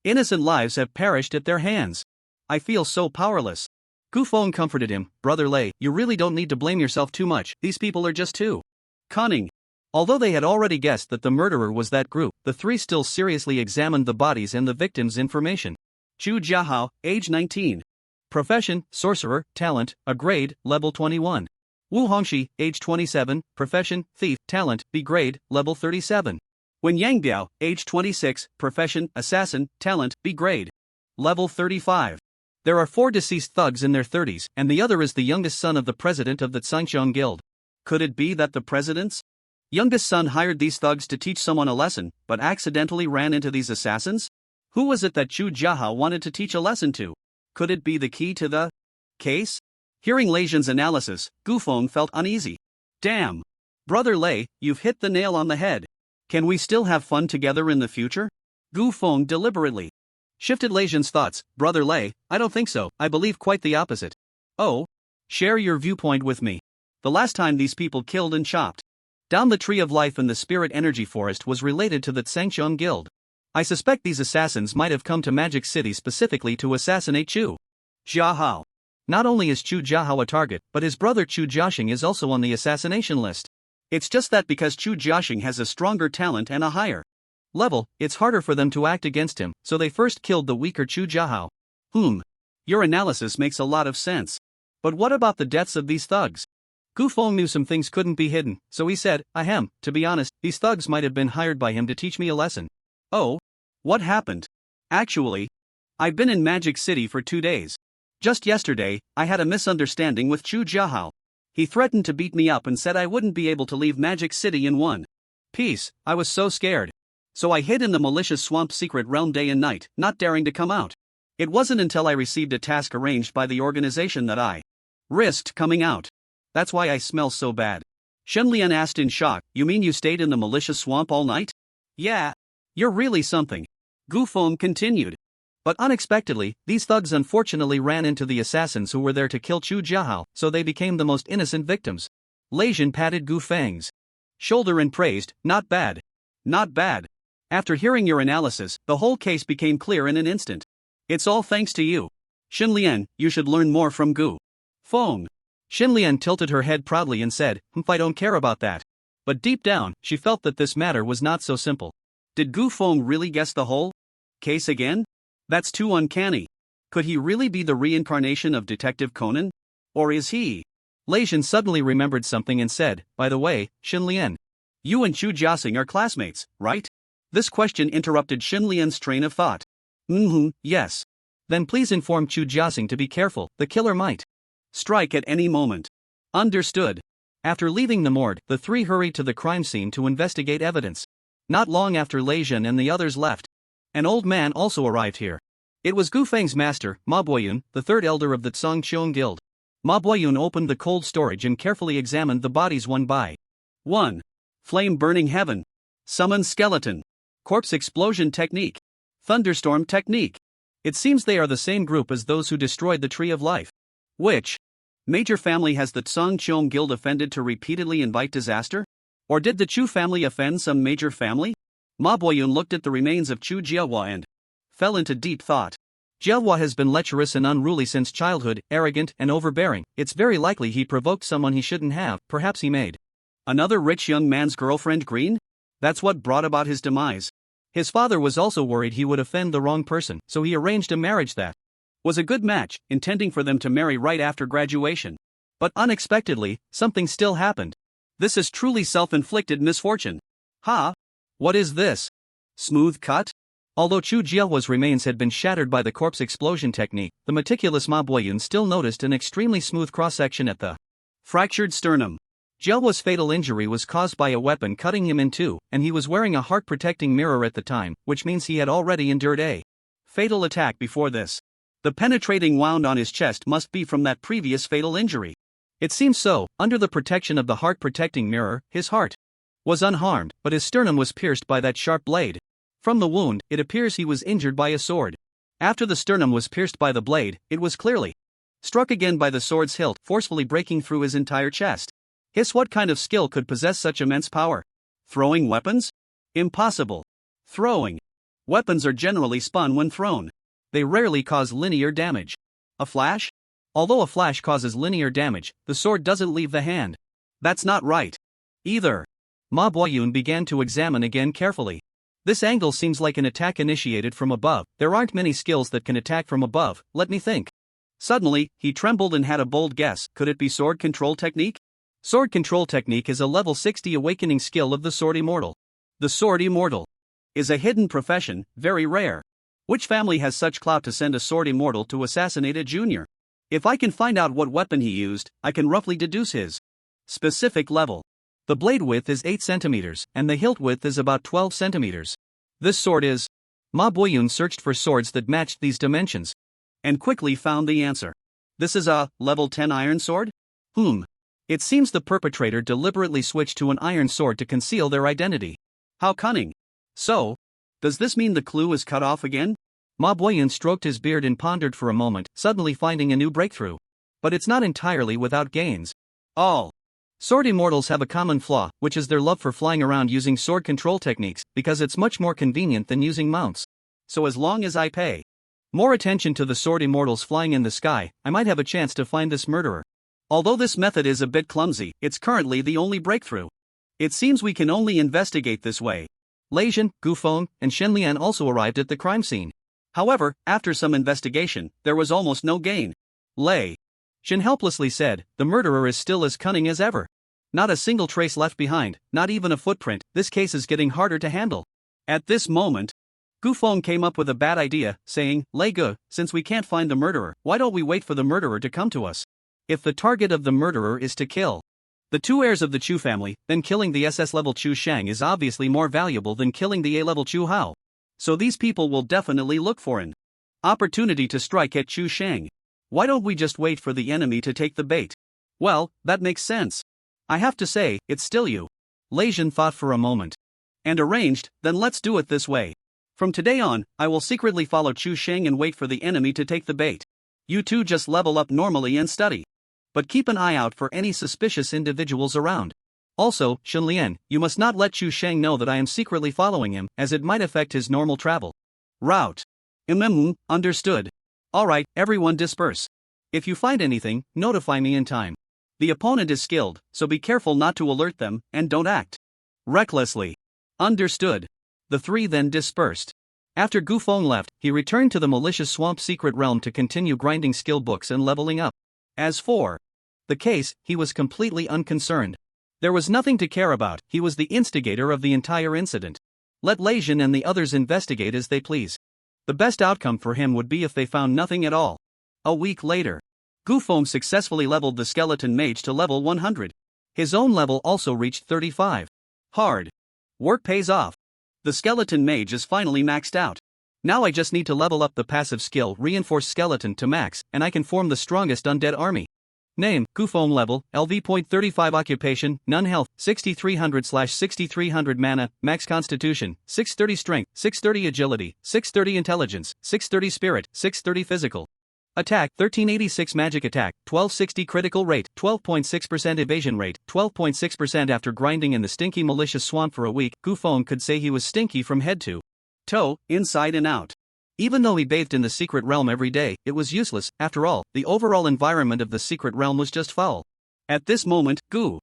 innocent lives have perished at their hands. I feel so powerless." Gu Feng comforted him, "Brother Lei, you really don't need to blame yourself too much. These people are just too cunning." Although they had already guessed that the murderer was that group, the three still seriously examined the bodies and the victims' information. Chu Jiahao, age 19. Profession, sorcerer, talent, a grade, level 21. Wu Hongxi, age 27, profession, thief, talent, B grade, level 37. Wen Yangbiao, age 26, profession, assassin, talent, B grade, level 35. There are 4 deceased thugs in their 30s, and the other is the youngest son of the president of the Tsangqiang Guild. Could it be that the president's youngest son hired these thugs to teach someone a lesson, but accidentally ran into these assassins? Who was it that Chu Jiahao wanted to teach a lesson to? Could it be the key to the case? Hearing Lei Jin's analysis, Gu Feng felt uneasy. Damn! Brother Lei, you've hit the nail on the head. Can we still have fun together in the future? Gu Feng deliberately shifted Lei Jin's thoughts. Brother Lei, I don't think so, I believe quite the opposite. Oh? Share your viewpoint with me. The last time these people killed and chopped down the Tree of Life in the Spirit Energy Forest was related to the Tsangqiang Guild. I suspect these assassins might have come to Magic City specifically to assassinate Chu Jiahao. Not only is Chu Jiahao a target, but his brother Chu Jiaxing is also on the assassination list. It's just that because Chu Jiaxing has a stronger talent and a higher level, it's harder for them to act against him, so they first killed the weaker Chu Jiahao. Your analysis makes a lot of sense. But what about the deaths of these thugs? Gu Feng knew some things couldn't be hidden, so he said, Ahem, to be honest, these thugs might have been hired by him to teach me a lesson. Oh? What happened? Actually, I've been in Magic City for 2 days. Just yesterday, I had a misunderstanding with Chu Jiahao. He threatened to beat me up and said I wouldn't be able to leave Magic City in one piece. I was so scared. So I hid in the malicious swamp secret realm day and night, not daring to come out. It wasn't until I received a task arranged by the organization that I risked coming out. That's why I smell so bad. Shen Lian asked in shock, "You mean you stayed in the malicious swamp all night?" "Yeah. You're really something." Gu Feng continued. But unexpectedly, these thugs unfortunately ran into the assassins who were there to kill Chu Jiahao, so they became the most innocent victims. Lei Jin patted Gu Feng's shoulder and praised, "Not bad. Not bad. After hearing your analysis, the whole case became clear in an instant. It's all thanks to you. Xin Lian, you should learn more from Gu Feng." Xin Lian tilted her head proudly and said, I don't care about that." But deep down, she felt that this matter was not so simple. Did Gu Feng really guess the whole case again? That's too uncanny. Could he really be the reincarnation of Detective Conan? Or is he? Lei Jin suddenly remembered something and said, "By the way, Xin Lian, you and Chu Jiaxing are classmates, right?" This question interrupted Xin Lian's train of thought. Yes. Then please inform Chu Jiaxing to be careful, the killer might strike at any moment. Understood. After leaving the morgue, the three hurried to the crime scene to investigate evidence. Not long after Lei Jin and the others left, an old man also arrived here. It was Gu Feng's master, Ma Boyun, the third elder of the Tsangqiang Guild. Ma Boyun opened the cold storage and carefully examined the bodies one by one. Flame burning heaven. Summon skeleton. Corpse explosion technique. Thunderstorm technique. It seems they are the same group as those who destroyed the Tree of Life. Which major family has the Tsangqiang Guild offended to repeatedly invite disaster? Or did the Chu family offend some major family? Ma Boyun looked at the remains of Chu Jiahua and fell into deep thought. Jiahua has been lecherous and unruly since childhood, arrogant and overbearing. It's very likely he provoked someone he shouldn't have. Perhaps he made another rich young man's girlfriend green? That's what brought about his demise. His father was also worried he would offend the wrong person, so he arranged a marriage that was a good match, intending for them to marry right after graduation. But unexpectedly, something still happened. This is truly self-inflicted misfortune. Ha! What is this? Smooth cut? Although Chu Jiahua's remains had been shattered by the corpse explosion technique, the meticulous Ma Boyun still noticed an extremely smooth cross-section at the fractured sternum. Jiahua's fatal injury was caused by a weapon cutting him in two, and he was wearing a heart-protecting mirror at the time, which means he had already endured a fatal attack before this. The penetrating wound on his chest must be from that previous fatal injury. It seems so. Under the protection of the heart-protecting mirror, his heart was unharmed, but his sternum was pierced by that sharp blade. From the wound, it appears he was injured by a sword. After the sternum was pierced by the blade, it was clearly struck again by the sword's hilt, forcefully breaking through his entire chest. What kind of skill could possess such immense power? Throwing weapons? Impossible. Throwing weapons are generally spun when thrown. They rarely cause linear damage. A flash? Although a flash causes linear damage, the sword doesn't leave the hand. That's not right. Either. Ma Boyun began to examine again carefully. This angle seems like an attack initiated from above. There aren't many skills that can attack from above, let me think. Suddenly, he trembled and had a bold guess. Could it be sword control technique? Sword control technique is a level 60 awakening skill of the Sword Immortal. The Sword Immortal is a hidden profession, very rare. Which family has such clout to send a Sword Immortal to assassinate a junior? If I can find out what weapon he used, I can roughly deduce his specific level. The blade width is 8 centimeters, and the hilt width is about 12 centimeters. This sword is. Ma Boyun searched for swords that matched these dimensions, and quickly found the answer. This is a level 10 iron sword? It seems the perpetrator deliberately switched to an iron sword to conceal their identity. How cunning. So, does this mean the clue is cut off again? Ma Boyun stroked his beard and pondered for a moment, suddenly finding a new breakthrough. But it's not entirely without gains. All Sword Immortals have a common flaw, which is their love for flying around using sword control techniques, because it's much more convenient than using mounts. So as long as I pay more attention to the Sword Immortals flying in the sky, I might have a chance to find this murderer. Although this method is a bit clumsy, it's currently the only breakthrough. It seems we can only investigate this way. Lei Jin, Gu Feng, and Shen Lian also arrived at the crime scene. However, after some investigation, there was almost no gain. Lei Jin helplessly said, "The murderer is still as cunning as ever. Not a single trace left behind, not even a footprint. This case is getting harder to handle." At this moment, Gu Feng came up with a bad idea, saying, "Lei Gu, since we can't find the murderer, why don't we wait for the murderer to come to us? If the target of the murderer is to kill the two heirs of the Chu family, then killing the SS level Chu Shang is obviously more valuable than killing the A level Chu Hao. So these people will definitely look for an opportunity to strike at Chu Shang. Why don't we just wait for the enemy to take the bait?" Well, that makes sense. I have to say, it's still you. Lei Jin thought for a moment. And arranged, then let's do it this way. From today on, I will secretly follow Chu Shang and wait for the enemy to take the bait. You two just level up normally and study. But keep an eye out for any suspicious individuals around. Also, Shen Lian, you must not let Chu Shang know that I am secretly following him, as it might affect his normal travel route. Understood. Alright, everyone disperse. If you find anything, notify me in time. The opponent is skilled, so be careful not to alert them, and don't act recklessly. Understood. The three then dispersed. After Gu Feng left, he returned to the malicious swamp secret realm to continue grinding skill books and leveling up. As for the case, he was completely unconcerned. There was nothing to care about. He was the instigator of the entire incident. Let Lei Jin and the others investigate as they please. The best outcome for him would be if they found nothing at all. A week later, Gu Feng successfully leveled the skeleton mage to level 100. His own level also reached 35. Hard work pays off. The skeleton mage is finally maxed out. Now I just need to level up the passive skill Reinforced Skeleton to max, and I can form the strongest undead army. Name, Gu Feng level, LV.35 occupation, none health, 6300/6300 mana, max constitution, 630 strength, 630 agility, 630 intelligence, 630 spirit, 630 physical. Attack, 1386 magic attack, 1260 critical rate, 12.6% evasion rate, 12.6% after grinding in the stinky malicious swamp for a week. Gu Feng could say he was stinky from head to toe, inside and out. Even though he bathed in the secret realm every day, it was useless. After all, the overall environment of the secret realm was just foul. At this moment, Gu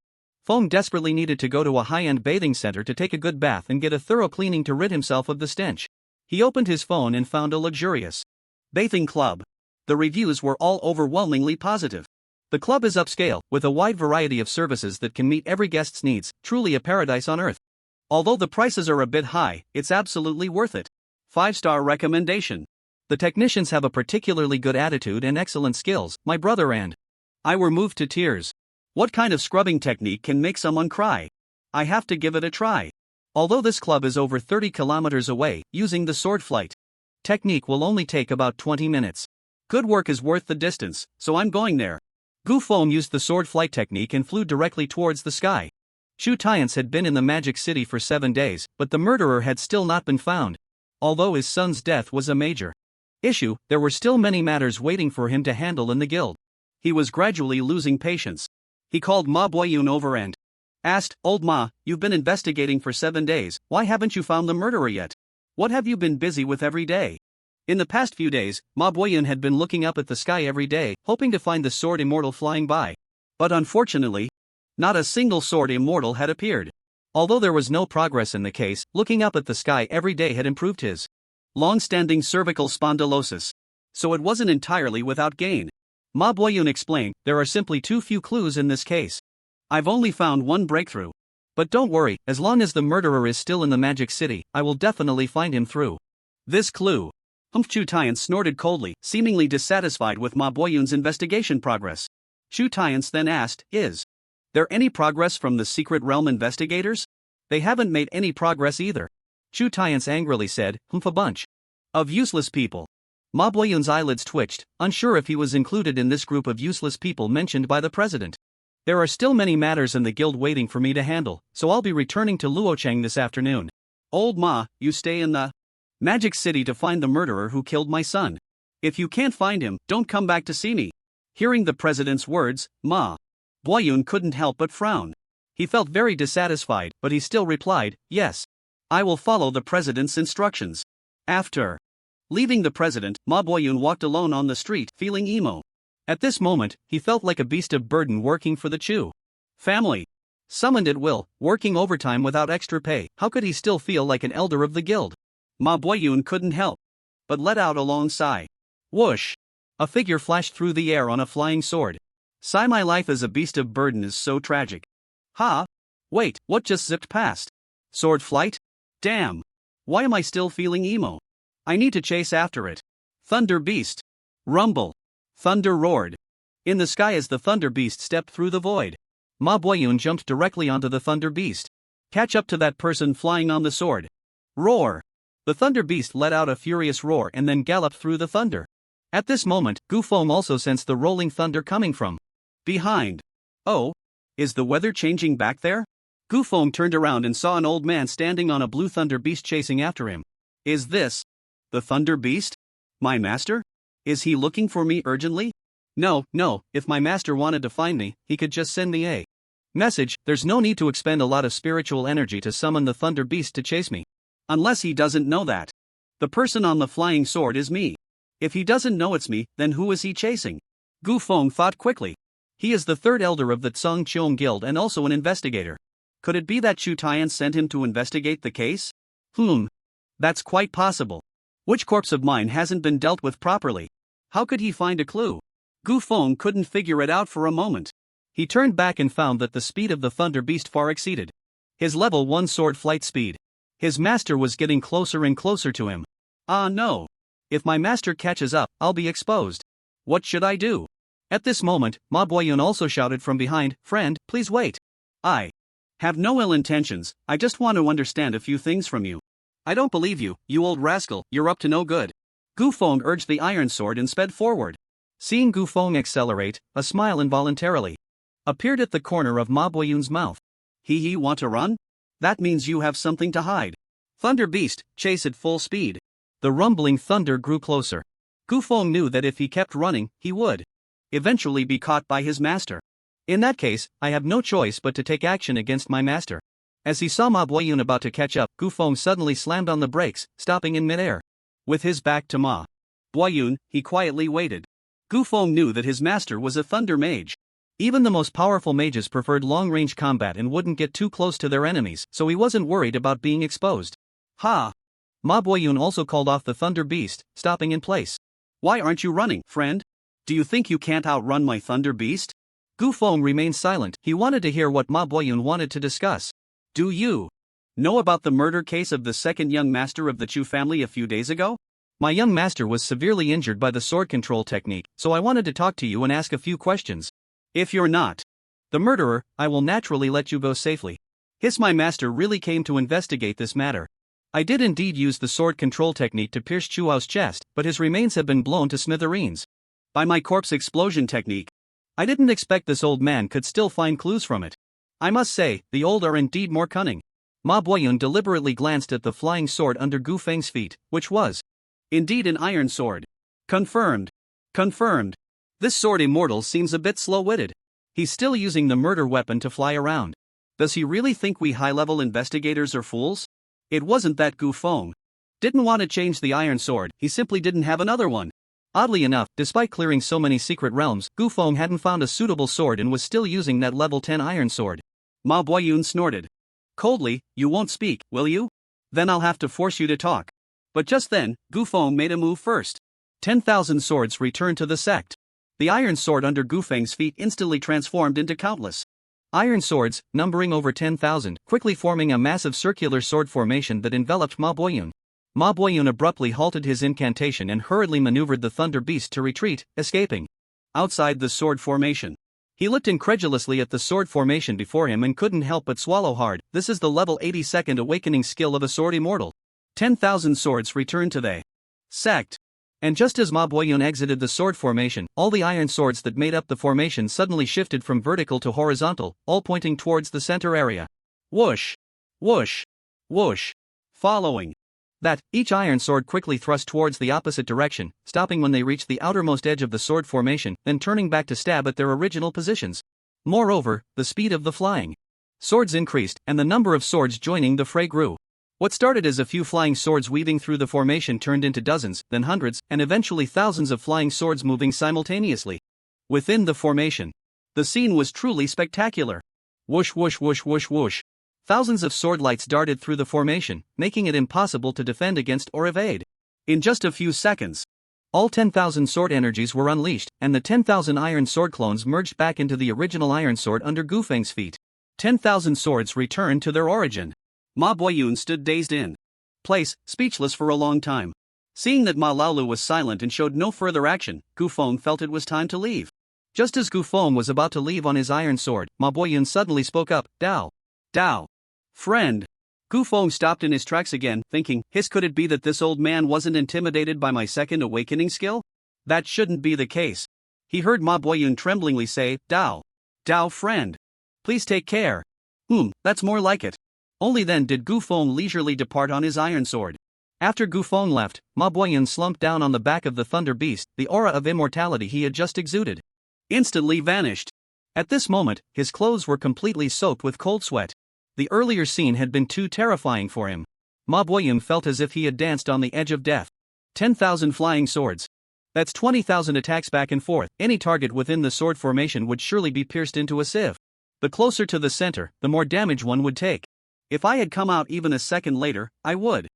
Feng desperately needed to go to a high-end bathing center to take a good bath and get a thorough cleaning to rid himself of the stench. He opened his phone and found a luxurious bathing club. The reviews were all overwhelmingly positive. The club is upscale, with a wide variety of services that can meet every guest's needs, truly a paradise on earth. Although the prices are a bit high, it's absolutely worth it. 5-star recommendation. The technicians have a particularly good attitude and excellent skills. My brother and I were moved to tears. What kind of scrubbing technique can make someone cry? I have to give it a try. Although this club is over 30 kilometers away, using the sword flight technique will only take about 20 minutes. Good work is worth the distance, so I'm going there. Gu Feng used the sword flight technique and flew directly towards the sky. Chu Tian's had been in the Magic City for 7 days, but the murderer had still not been found. Although his son's death was a major issue, there were still many matters waiting for him to handle in the guild. He was gradually losing patience. He called Ma Boyun over and asked, "Old Ma, you've been investigating for 7 days, why haven't you found the murderer yet? What have you been busy with every day?" In the past few days, Ma Boyun had been looking up at the sky every day, hoping to find the sword immortal flying by. But unfortunately, not a single sword immortal had appeared. Although there was no progress in the case, looking up at the sky every day had improved his long-standing cervical spondylosis. So it wasn't entirely without gain. Ma Boyun explained, "There are simply too few clues in this case. I've only found one breakthrough. But don't worry, as long as the murderer is still in the Magic City, I will definitely find him through this clue." Chu Tian snorted coldly, seemingly dissatisfied with Ma Boyun's investigation progress. Chu Tian then asked, "Is there any progress from the secret realm investigators? They haven't made any progress either." Chu Tian angrily said, "A bunch of useless people." Ma Boyun's eyelids twitched, unsure if he was included in this group of useless people mentioned by the president. "There are still many matters in the guild waiting for me to handle, so I'll be returning to Luocheng this afternoon. Old Ma, you stay in the Magic City to find the murderer who killed my son. If you can't find him, don't come back to see me." Hearing the president's words, Ma Boyun couldn't help but frown. He felt very dissatisfied, but he still replied, "Yes. I will follow the president's instructions." After leaving the president, Ma Boyun walked alone on the street, feeling emo. At this moment, he felt like a beast of burden working for the Chu family. Summoned at will, working overtime without extra pay, how could he still feel like an elder of the guild? Ma Boyun couldn't help but let out a long sigh. Whoosh! A figure flashed through the air on a flying sword. "Sigh, my life as a beast of burden is so tragic." Ha! Wait, what just zipped past? Sword flight? Damn! Why am I still feeling emo? I need to chase after it. Thunder Beast! Rumble! Thunder roared in the sky as the Thunder Beast stepped through the void. Ma Boyun jumped directly onto the Thunder Beast. "Catch up to that person flying on the sword." Roar! The Thunder Beast let out a furious roar and then galloped through the thunder. At this moment, Gu Feng also sensed the rolling thunder coming from behind. "Oh, is the weather changing back there?" Gu Feng turned around and saw an old man standing on a blue Thunder Beast chasing after him. "Is this the Thunder Beast? My master? Is he looking for me urgently?" No, if my master wanted to find me, he could just send me a message. There's no need to expend a lot of spiritual energy to summon the Thunder Beast to chase me. Unless he doesn't know that the person on the flying sword is me. If he doesn't know it's me, then who is he chasing? Gu Feng thought quickly. He is the third elder of the Tsung Cheong Guild and also an investigator. Could it be that Chu Tian sent him to investigate the case? That's quite possible. Which corpse of mine hasn't been dealt with properly? How could he find a clue? Gu Feng couldn't figure it out for a moment. He turned back and found that the speed of the Thunder Beast far exceeded his level 1 sword flight speed. His master was getting closer and closer to him. Ah no! If my master catches up, I'll be exposed. What should I do? At this moment, Ma Boyun also shouted from behind, "Friend, please wait. I have no ill intentions, I just want to understand a few things from you." "I don't believe you, you old rascal, you're up to no good." Gu Feng urged the iron sword and sped forward. Seeing Gu Feng accelerate, a smile involuntarily appeared at the corner of Ma Boyun's mouth. He want to run? That means you have something to hide. Thunder Beast, chase at full speed." The rumbling thunder grew closer. Gu Feng knew that if he kept running, he would eventually be caught by his master. In that case, I have no choice but to take action against my master. As he saw Ma Boyun about to catch up, Gu Feng suddenly slammed on the brakes, stopping in midair. With his back to Ma Boyun, he quietly waited. Gu Feng knew that his master was a thunder mage. Even the most powerful mages preferred long-range combat and wouldn't get too close to their enemies, so he wasn't worried about being exposed. Ha! Ma Boyun also called off the thunder beast, stopping in place. Why aren't you running, friend? Do you think you can't outrun my thunder beast? Gu Feng remained silent. He wanted to hear what Ma Boyun wanted to discuss. Do you know about the murder case of the second young master of the Chu family a few days ago? My young master was severely injured by the sword control technique, so I wanted to talk to you and ask a few questions. If you're not the murderer, I will naturally let you go safely. My master really came to investigate this matter. I did indeed use the sword control technique to pierce Chuao's chest, but his remains have been blown to smithereens by my corpse explosion technique. I didn't expect this old man could still find clues from it. I must say, the old are indeed more cunning. Ma Boyun deliberately glanced at the flying sword under Gu Feng's feet, which was indeed an iron sword. Confirmed. Confirmed. This sword immortal seems a bit slow-witted. He's still using the murder weapon to fly around. Does he really think we high-level investigators are fools? It wasn't that Gu Feng didn't want to change the iron sword, he simply didn't have another one. Oddly enough, despite clearing so many secret realms, Gu Feng hadn't found a suitable sword and was still using that level 10 iron sword. Ma Boyun snorted. Coldly, you won't speak, will you? Then I'll have to force you to talk. But just then, Gu Feng made a move first. 10,000 swords returned to the sect. The iron sword under Gu Feng's feet instantly transformed into countless iron swords, numbering over 10,000, quickly forming a massive circular sword formation that enveloped Ma Boyun. Ma Boyun abruptly halted his incantation and hurriedly maneuvered the thunder beast to retreat, escaping outside the sword formation. He looked incredulously at the sword formation before him and couldn't help but swallow hard. This is the level 82nd awakening skill of a sword immortal. 10,000 swords returned to the sect. And just as Ma Boyun exited the sword formation, all the iron swords that made up the formation suddenly shifted from vertical to horizontal, all pointing towards the center area. Whoosh! Whoosh! Whoosh! Following that, each iron sword quickly thrust towards the opposite direction, stopping when they reached the outermost edge of the sword formation, then turning back to stab at their original positions. Moreover, the speed of the flying swords increased, and the number of swords joining the fray grew. What started as a few flying swords weaving through the formation turned into dozens, then hundreds, and eventually thousands of flying swords moving simultaneously within the formation. The scene was truly spectacular. Whoosh whoosh whoosh whoosh whoosh. Thousands of sword lights darted through the formation, making it impossible to defend against or evade. In just a few seconds, all 10,000 sword energies were unleashed, and the 10,000 iron sword clones merged back into the original iron sword under Gu Feng's feet. 10,000 swords returned to their origin. Ma Boyun stood dazed in place, speechless for a long time. Seeing that Ma Laolu was silent and showed no further action, Gu Feng felt it was time to leave. Just as Gu Feng was about to leave on his iron sword, Ma Boyun suddenly spoke up. Dao. Dao. Friend. Gu Feng stopped in his tracks again, thinking, could it be that this old man wasn't intimidated by my second awakening skill? That shouldn't be the case. He heard Ma Boyun tremblingly say, Dao. Dao friend. Please take care. That's more like it. Only then did Gu Feng leisurely depart on his iron sword. After Gu Feng left, Ma Boyun slumped down on the back of the thunder beast. The aura of immortality he had just exuded instantly vanished. At this moment, his clothes were completely soaked with cold sweat. The earlier scene had been too terrifying for him. Ma Boyun felt as if he had danced on the edge of death. 10,000 flying swords. That's 20,000 attacks back and forth. Any target within the sword formation would surely be pierced into a sieve. The closer to the center, the more damage one would take. If I had come out even a second later, I would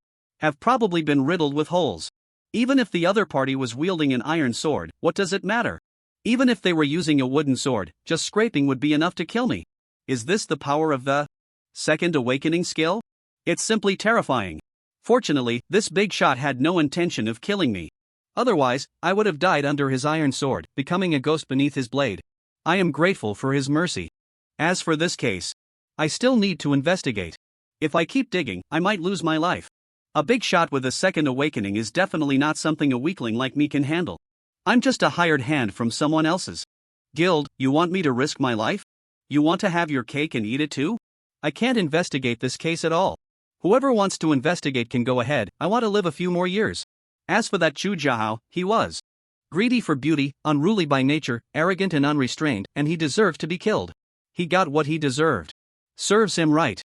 have probably been riddled with holes. Even if the other party was wielding an iron sword, what does it matter? Even if they were using a wooden sword, just scraping would be enough to kill me. Is this the power of the second awakening skill? It's simply terrifying. Fortunately, this big shot had no intention of killing me. Otherwise, I would have died under his iron sword, becoming a ghost beneath his blade. I am grateful for his mercy. As for this case, I still need to investigate. If I keep digging, I might lose my life. A big shot with a second awakening is definitely not something a weakling like me can handle. I'm just a hired hand from someone else's guild. You want me to risk my life? You want to have your cake and eat it too? I can't investigate this case at all. Whoever wants to investigate can go ahead. I want to live a few more years. As for that Chu Jiahao, he was greedy for beauty, unruly by nature, arrogant and unrestrained, and he deserved to be killed. He got what he deserved. Serves him right.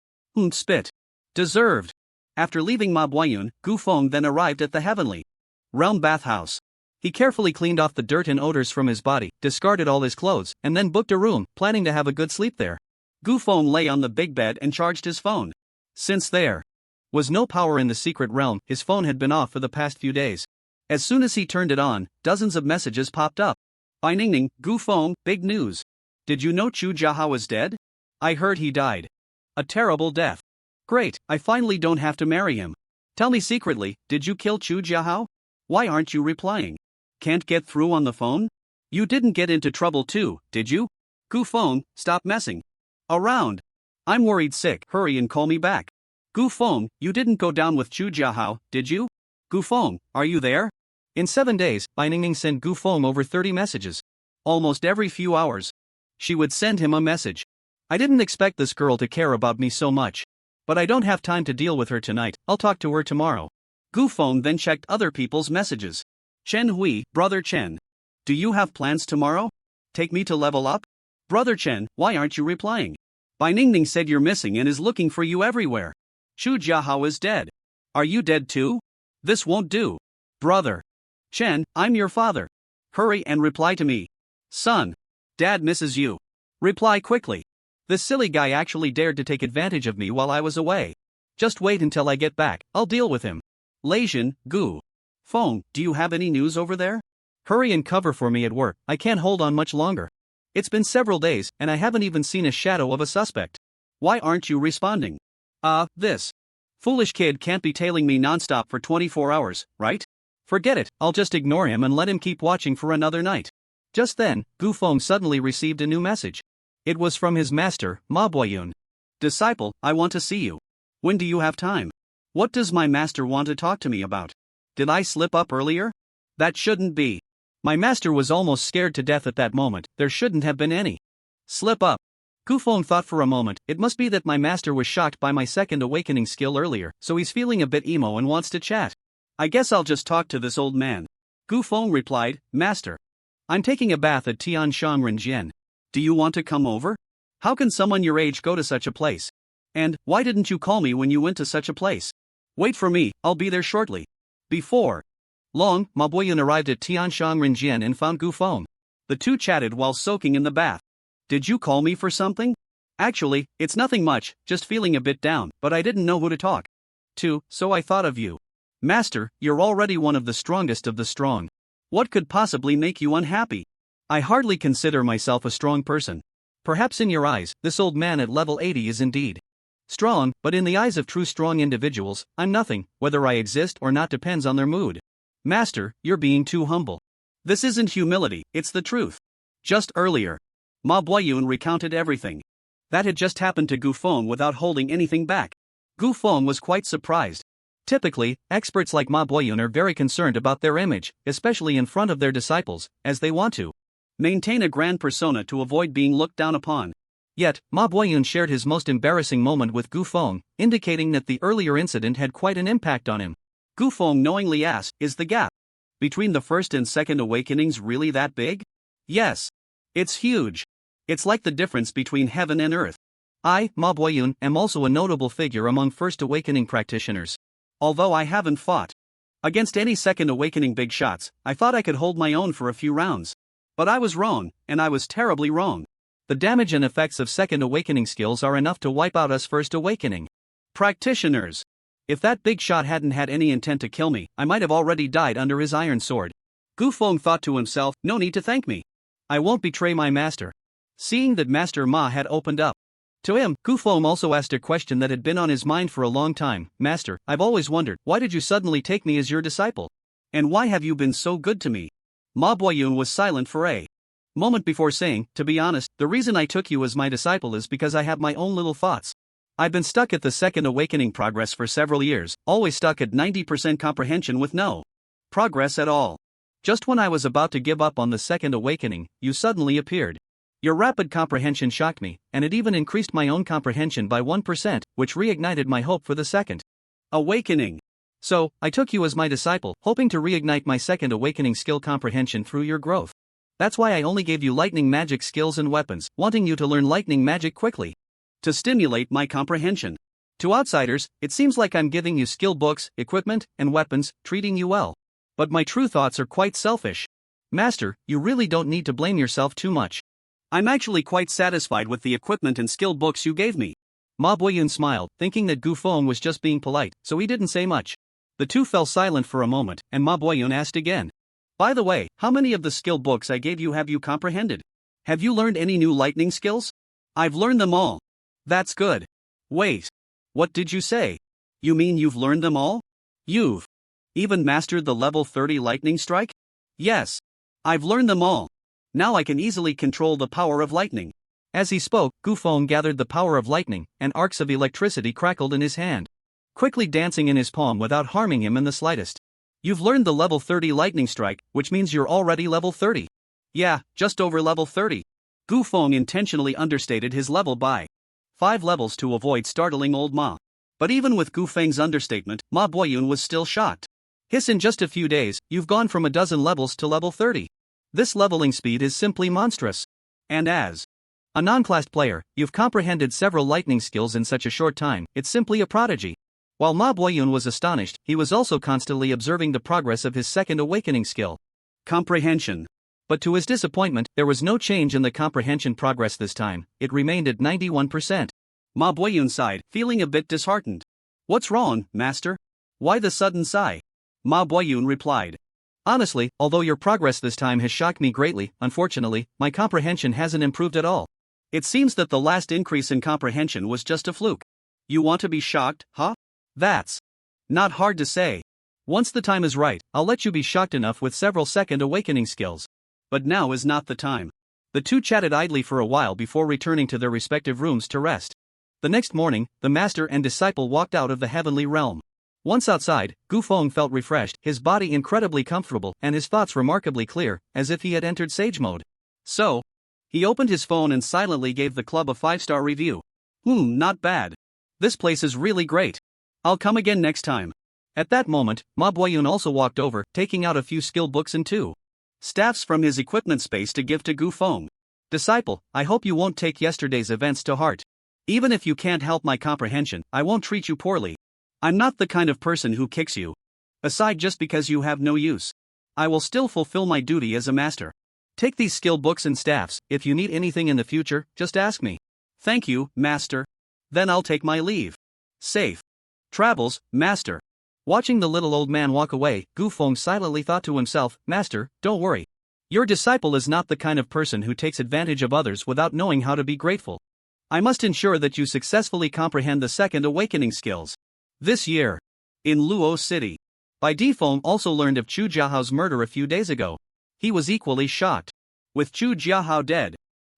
Spit. Deserved. After leaving Ma Boyun, Gu Feng then arrived at the Heavenly Realm bathhouse. He carefully cleaned off the dirt and odors from his body, discarded all his clothes, and then booked a room, planning to have a good sleep there. Gu Feng lay on the big bed and charged his phone. Since there was no power in the secret realm, his phone had been off for the past few days. As soon as he turned it on, dozens of messages popped up. By Ningning, Gu Feng, big news. Did you know Chu Jiahao is dead? I heard he died. A terrible death. Great, I finally don't have to marry him. Tell me secretly, did you kill Chu Jiahao? Why aren't you replying? Can't get through on the phone? You didn't get into trouble too, did you? Gu Feng, stop messing around. I'm worried sick, hurry and call me back. Gu Feng, you didn't go down with Chu Jiahao, did you? Gu Feng, are you there? In 7 days, Bai Ningning sent Gu Feng over 30 messages. Almost every few hours, she would send him a message. I didn't expect this girl to care about me so much. But I don't have time to deal with her tonight, I'll talk to her tomorrow. Gu Feng then checked other people's messages. Chen Hui, Brother Chen. Do you have plans tomorrow? Take me to level up? Brother Chen, why aren't you replying? Bai Ningning said you're missing and is looking for you everywhere. Chu Jiahao is dead. Are you dead too? This won't do. Brother Chen, I'm your father. Hurry and reply to me. Son, Dad misses you. Reply quickly. This silly guy actually dared to take advantage of me while I was away. Just wait until I get back, I'll deal with him. Leijin, Gu Feng, do you have any news over there? Hurry and cover for me at work, I can't hold on much longer. It's been several days, and I haven't even seen a shadow of a suspect. Why aren't you responding? This foolish kid can't be tailing me nonstop for 24 hours, right? Forget it, I'll just ignore him and let him keep watching for another night. Just then, Gu Feng suddenly received a new message. It was from his master, Ma Boyun. Disciple, I want to see you. When do you have time? What does my master want to talk to me about? Did I slip up earlier? That shouldn't be. My master was almost scared to death at that moment, there shouldn't have been any slip up. Gu Feng thought for a moment, it must be that my master was shocked by my second awakening skill earlier, so he's feeling a bit emo and wants to chat. I guess I'll just talk to this old man. Gu Feng replied, Master, I'm taking a bath at Tianshang Renjian. Do you want to come over? How can someone your age go to such a place? And, why didn't you call me when you went to such a place? Wait for me, I'll be there shortly. Before long, Ma Boyun arrived at Tianshang Renjian and found Gu Feng. The two chatted while soaking in the bath. Did you call me for something? Actually, it's nothing much, just feeling a bit down, but I didn't know who to talk to, so I thought of you. Master, you're already one of the strongest of the strong. What could possibly make you unhappy? I hardly consider myself a strong person. Perhaps in your eyes, this old man at level 80 is indeed strong, but in the eyes of true strong individuals, I'm nothing. Whether I exist or not depends on their mood. Master, you're being too humble. This isn't humility, it's the truth. Just earlier, Ma Boyun recounted everything that had just happened to Gu Feng without holding anything back. Gu Feng was quite surprised. Typically, experts like Ma Boyun are very concerned about their image, especially in front of their disciples, as they want to maintain a grand persona to avoid being looked down upon. Yet, Ma Boyun shared his most embarrassing moment with Gu Feng, indicating that the earlier incident had quite an impact on him. Gu Feng knowingly asked, is the gap between the first and second awakenings really that big? Yes. It's huge. It's like the difference between heaven and earth. I, Ma Boyun, am also a notable figure among first awakening practitioners. Although I haven't fought against any second awakening big shots, I thought I could hold my own for a few rounds. But I was wrong, and I was terribly wrong. The damage and effects of second awakening skills are enough to wipe out us first awakening practitioners. If that big shot hadn't had any intent to kill me, I might have already died under his iron sword. Gu Feng thought to himself, no need to thank me. I won't betray my master. Seeing that Master Ma had opened up to him, Gu Feng also asked a question that had been on his mind for a long time. Master, I've always wondered, why did you suddenly take me as your disciple? And why have you been so good to me? Ma Boyun was silent for a moment before saying, to be honest, the reason I took you as my disciple is because I have my own little thoughts. I've been stuck at the second awakening progress for several years, always stuck at 90% comprehension with no progress at all. Just when I was about to give up on the second awakening, you suddenly appeared. Your rapid comprehension shocked me, and it even increased my own comprehension by 1%, which reignited my hope for the second awakening. So, I took you as my disciple, hoping to reignite my second awakening skill comprehension through your growth. That's why I only gave you lightning magic skills and weapons, wanting you to learn lightning magic quickly. To stimulate my comprehension. To outsiders, it seems like I'm giving you skill books, equipment, and weapons, treating you well. But my true thoughts are quite selfish. Master, you really don't need to blame yourself too much. I'm actually quite satisfied with the equipment and skill books you gave me. Ma Boyun smiled, thinking that Gu Feng was just being polite, so he didn't say much. The two fell silent for a moment, and Ma Boyun asked again. By the way, how many of the skill books I gave you have you comprehended? Have you learned any new lightning skills? I've learned them all. That's good. Wait. What did you say? You mean you've learned them all? You've even mastered the level 30 lightning strike? Yes. I've learned them all. Now I can easily control the power of lightning. As he spoke, Gu Feng gathered the power of lightning, and arcs of electricity crackled in his hand, quickly dancing in his palm without harming him in the slightest. You've learned the level 30 lightning strike, which means you're already level 30. Yeah, just over level 30. Gu Feng intentionally understated his level by 5 levels to avoid startling old Ma. But even with Gu Feng's understatement, Ma Boyun was still shocked. Hiss, in just a few days, you've gone from a dozen levels to level 30. This leveling speed is simply monstrous. And as a non-classed player, you've comprehended several lightning skills in such a short time, it's simply a prodigy. While Ma Boyun was astonished, he was also constantly observing the progress of his second awakening skill, comprehension. But to his disappointment, there was no change in the comprehension progress this time, it remained at 91%. Ma Boyun sighed, feeling a bit disheartened. What's wrong, master? Why the sudden sigh? Ma Boyun replied. Honestly, although your progress this time has shocked me greatly, unfortunately, my comprehension hasn't improved at all. It seems that the last increase in comprehension was just a fluke. You want to be shocked, huh? That's not hard to say. Once the time is right, I'll let you be shocked enough with several second awakening skills. But now is not the time. The two chatted idly for a while before returning to their respective rooms to rest. The next morning, the master and disciple walked out of the heavenly realm. Once outside, Gu Feng felt refreshed, his body incredibly comfortable, and his thoughts remarkably clear, as if he had entered sage mode. So, he opened his phone and silently gave the club a 5-star review. Not bad. This place is really great. I'll come again next time. At that moment, Ma Boyun also walked over, taking out a few skill books and 2 staffs from his equipment space to give to Gu Feng. Disciple, I hope you won't take yesterday's events to heart. Even if you can't help my comprehension, I won't treat you poorly. I'm not the kind of person who kicks you aside just because you have no use. I will still fulfill my duty as a master. Take these skill books and staffs. If you need anything in the future, just ask me. Thank you, master. Then I'll take my leave. Safe travels, master. Watching the little old man walk away, Gu Feng silently thought to himself, Master, don't worry. Your disciple is not the kind of person who takes advantage of others without knowing how to be grateful. I must ensure that you successfully comprehend the second awakening skills. This year, in Luo City, Bai Difeng also learned of Chu Jiahao's murder a few days ago. He was equally shocked. With Chu Jiahao dead,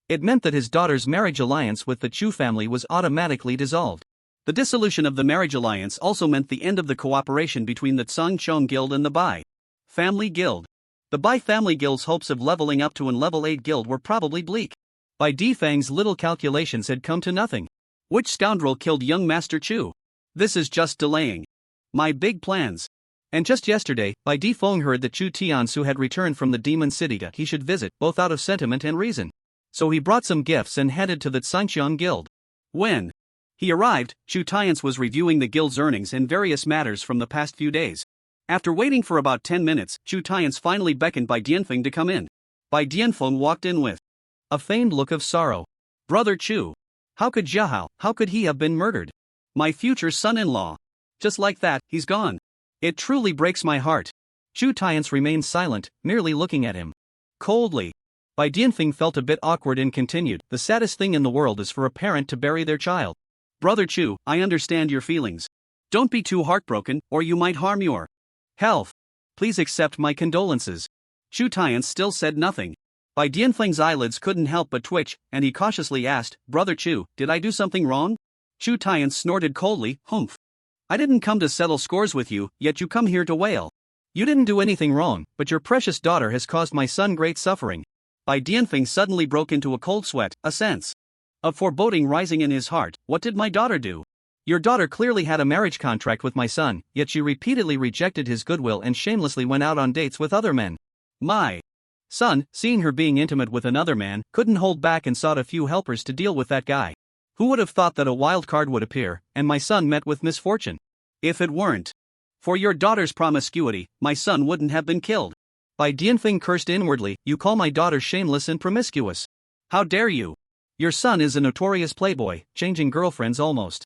it meant that his daughter's marriage alliance with the Chu family was automatically dissolved. The dissolution of the marriage alliance also meant the end of the cooperation between the Tsangchong Guild and the Bai Family Guild. The Bai Family Guild's hopes of leveling up to an level 8 guild were probably bleak. Bai Difeng's little calculations had come to nothing. Which scoundrel killed young Master Chu? This is just delaying my big plans. And just yesterday, Bai Difeng heard that Chu Tiansu had returned from the Demon City he should visit, both out of sentiment and reason. So he brought some gifts and headed to the Tsangchong Guild. When he arrived, Chu Tiansu was reviewing the guild's earnings and various matters from the past few days. After waiting for about 10 minutes, Chu Tiansu finally beckoned Bai Dianfeng to come in. Bai Dianfeng walked in with a feigned look of sorrow. Brother Chu, how could he have been murdered? My future son-in-law. Just like that, he's gone. It truly breaks my heart. Chu Tiansu remained silent, merely looking at him coldly. Bai Dianfeng felt a bit awkward and continued, the saddest thing in the world is for a parent to bury their child. Brother Chu, I understand your feelings. Don't be too heartbroken, or you might harm your health. Please accept my condolences. Chu Tiansu still said nothing. Bai Dianfeng's eyelids couldn't help but twitch, and he cautiously asked, Brother Chu, did I do something wrong? Chu Tiansu snorted coldly, humph. I didn't come to settle scores with you, yet you come here to wail. You didn't do anything wrong, but your precious daughter has caused my son great suffering. Bai Dianfeng suddenly broke into a cold sweat, a sense of foreboding rising in his heart. What did my daughter do? Your daughter clearly had a marriage contract with my son, yet she repeatedly rejected his goodwill and shamelessly went out on dates with other men. My son, seeing her being intimate with another man, couldn't hold back and sought a few helpers to deal with that guy. Who would have thought that a wild card would appear, and my son met with misfortune? If it weren't For your daughter's promiscuity, my son wouldn't have been killed. Bai Dianfeng cursed inwardly, you call my daughter shameless and promiscuous. How dare you? Your son is a notorious playboy, changing girlfriends almost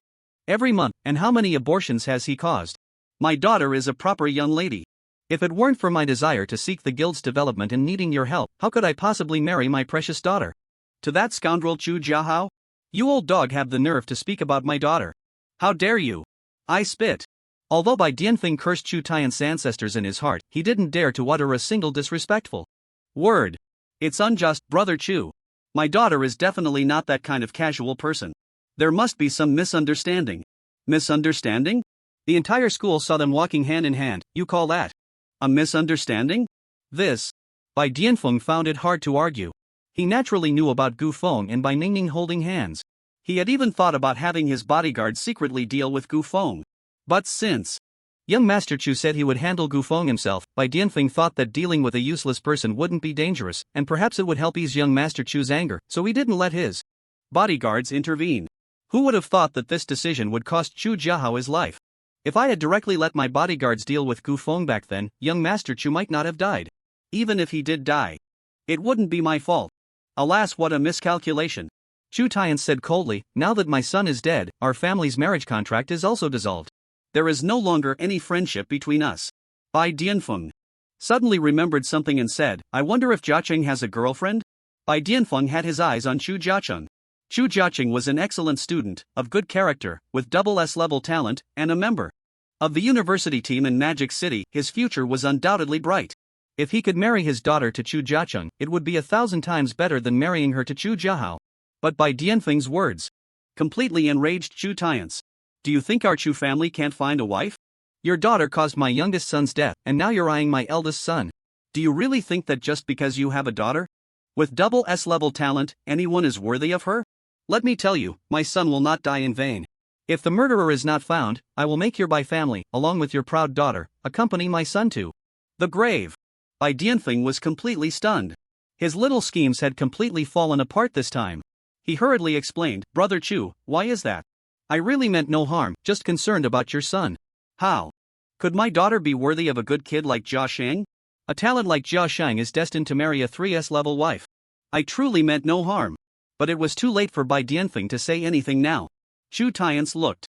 every month, and how many abortions has he caused? My daughter is a proper young lady. If it weren't for my desire to seek the guild's development and needing your help, how could I possibly marry my precious daughter? To that scoundrel Chu Jiahao? You old dog have the nerve to speak about my daughter. How dare you? I spit. Although Bai Dianfeng cursed Chu Tian's ancestors in his heart, he didn't dare to utter a single disrespectful word. It's unjust, Brother Chu. My daughter is definitely not that kind of casual person. There must be some misunderstanding. Misunderstanding? The entire school saw them walking hand in hand, you call that a misunderstanding? Bai Dianfeng found it hard to argue. He naturally knew about Gu Feng and Bai Ningning holding hands. He had even thought about having his bodyguard secretly deal with Gu Feng. But since young Master Chu said he would handle Gu Feng himself, Bai Dianfeng thought that dealing with a useless person wouldn't be dangerous, and perhaps it would help ease young Master Chu's anger, so he didn't let his bodyguards intervene. Who would have thought that this decision would cost Chu Jiahao his life? If I had directly let my bodyguards deal with Gu Feng back then, young Master Chu might not have died. Even if he did die, it wouldn't be my fault. Alas, what a miscalculation. Chu Tian said coldly, now that my son is dead, our family's marriage contract is also dissolved. There is no longer any friendship between us. Bai Dianfeng suddenly remembered something and said, I wonder if Jiacheng has a girlfriend? Bai Dianfeng had his eyes on Chu Jiacheng. Chu Jiacheng was an excellent student, of good character, with double S-level talent, and a member of the university team in Magic City. His future was undoubtedly bright. If he could marry his daughter to Chu Jiacheng, it would be 1,000 times better than marrying her to Chu Jiahao. But Bai Dianfeng's words completely enraged Chu Tian's. Do you think our Chu family can't find a wife? Your daughter caused my youngest son's death, and now you're eyeing my eldest son. Do you really think that just because you have a daughter with double S-level talent, anyone is worthy of her? Let me tell you, my son will not die in vain. If the murderer is not found, I will make your Bai family, along with your proud daughter, accompany my son to the grave. Bai Dianfeng was completely stunned. His little schemes had completely fallen apart this time. He hurriedly explained, Brother Chu, why is that? I really meant no harm, just concerned about your son. How could my daughter be worthy of a good kid like Jia Shang? A talent like Jia Shang is destined to marry a 3S level wife. I truly meant no harm. But it was too late for Bai Dianfeng to say anything now. Chu Tian's looked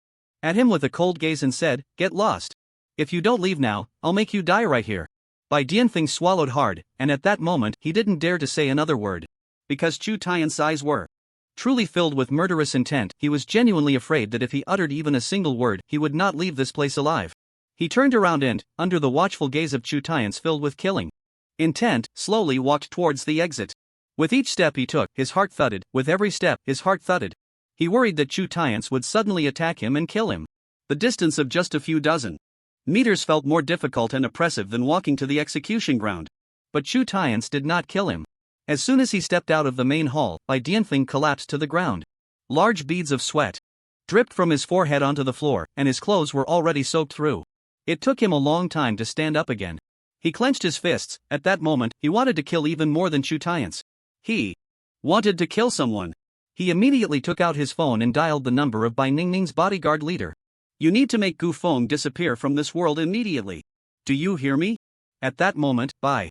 at him with a cold gaze and said, get lost. If you don't leave now, I'll make you die right here. Bai Dianfeng swallowed hard, and at that moment he didn't dare to say another word. Because Chu Tian's eyes were truly filled with murderous intent, he was genuinely afraid that if he uttered even a single word, he would not leave this place alive. He turned around and, under the watchful gaze of Chu Tian's filled with killing intent, slowly walked towards the exit. With each step he took, his heart thudded. With every step, his heart thudded. He worried that Chu Tian's would suddenly attack him and kill him. The distance of just a few dozen meters felt more difficult and oppressive than walking to the execution ground. But Chu Tian's did not kill him. As soon as he stepped out of the main hall, Bai Dianfeng collapsed to the ground. Large beads of sweat dripped from his forehead onto the floor, and his clothes were already soaked through. It took him a long time to stand up again. He clenched his fists. At that moment, he wanted to kill even more than Chu Tian's. He wanted to kill someone. He immediately took out his phone and dialed the number of Bai Ningning's bodyguard leader. You need to make Gu Feng disappear from this world immediately. Do you hear me? At that moment, Bai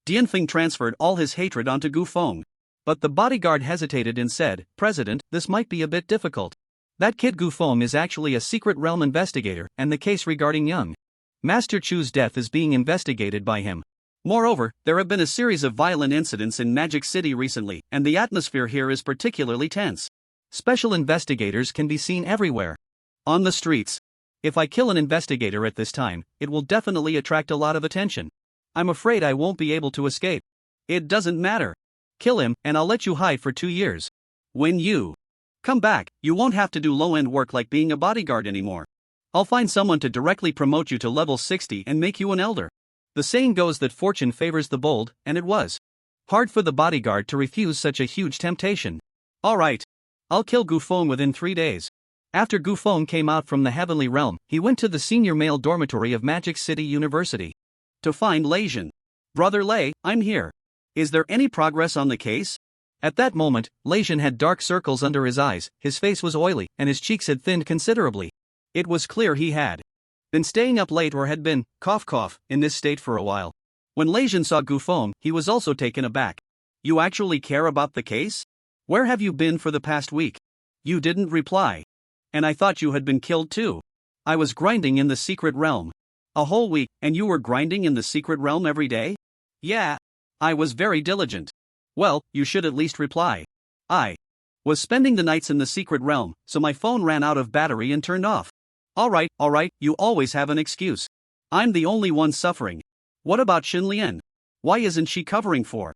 Dianfeng transferred all his hatred onto Gu Feng. But the bodyguard hesitated and said, President, this might be a bit difficult. That kid Gu Feng is actually a secret realm investigator, and the case regarding young Master Chu's death is being investigated by him. Moreover, there have been a series of violent incidents in Magic City recently, and the atmosphere here is particularly tense. Special investigators can be seen everywhere. On the streets. If I kill an investigator at this time, it will definitely attract a lot of attention. I'm afraid I won't be able to escape. It doesn't matter. Kill him, and I'll let you hide for 2 years. When you come back, you won't have to do low-end work like being a bodyguard anymore. I'll find someone to directly promote you to level 60 and make you an elder. The saying goes that fortune favors the bold, and it was hard for the bodyguard to refuse such a huge temptation. Alright. I'll kill Gu Feng within 3 days. After Gu Feng came out from the heavenly realm, he went to the senior male dormitory of Magic City University to find Lei Zhen. Brother Lei, I'm here. Is there any progress on the case? At that moment, Lei Zhen had dark circles under his eyes, his face was oily, and his cheeks had thinned considerably. It was clear he had Been staying up late or had been, cough cough, in this state for a while. When Lei Jin saw Gu Feng, he was also taken aback. You actually care about the case? Where have you been for the past week? You didn't reply. And I thought you had been killed too. I was grinding in the secret realm. A whole week, and you were grinding in the secret realm every day? Yeah. I was very diligent. Well, you should at least reply. I was spending the nights in the secret realm, so my phone ran out of battery and turned off. Alright, you always have an excuse. I'm the only one suffering. What about Xin Lian? Why isn't she covering for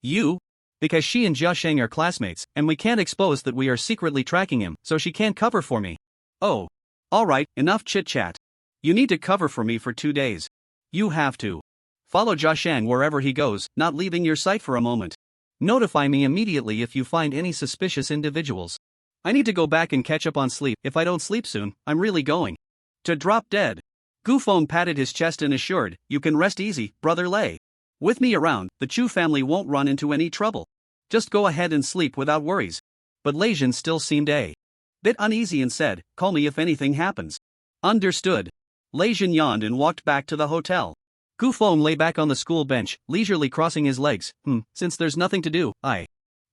you? Because she and Jia Sheng are classmates, and we can't expose that we are secretly tracking him, so she can't cover for me. Oh. Alright, enough chit-chat. You need to cover for me for 2 days. You have to follow Jia Sheng wherever he goes, not leaving your sight for a moment. Notify me immediately if you find any suspicious individuals. I need to go back and catch up on sleep. If I don't sleep soon, I'm really going to drop dead. Gu Feng patted his chest and assured, you can rest easy, Brother Lei. With me around, the Chu family won't run into any trouble. Just go ahead and sleep without worries. But Lei Jin still seemed a bit uneasy and said, call me if anything happens. Understood. Lei Jin yawned and walked back to the hotel. Gu Feng lay back on the school bench, leisurely crossing his legs. Since there's nothing to do, I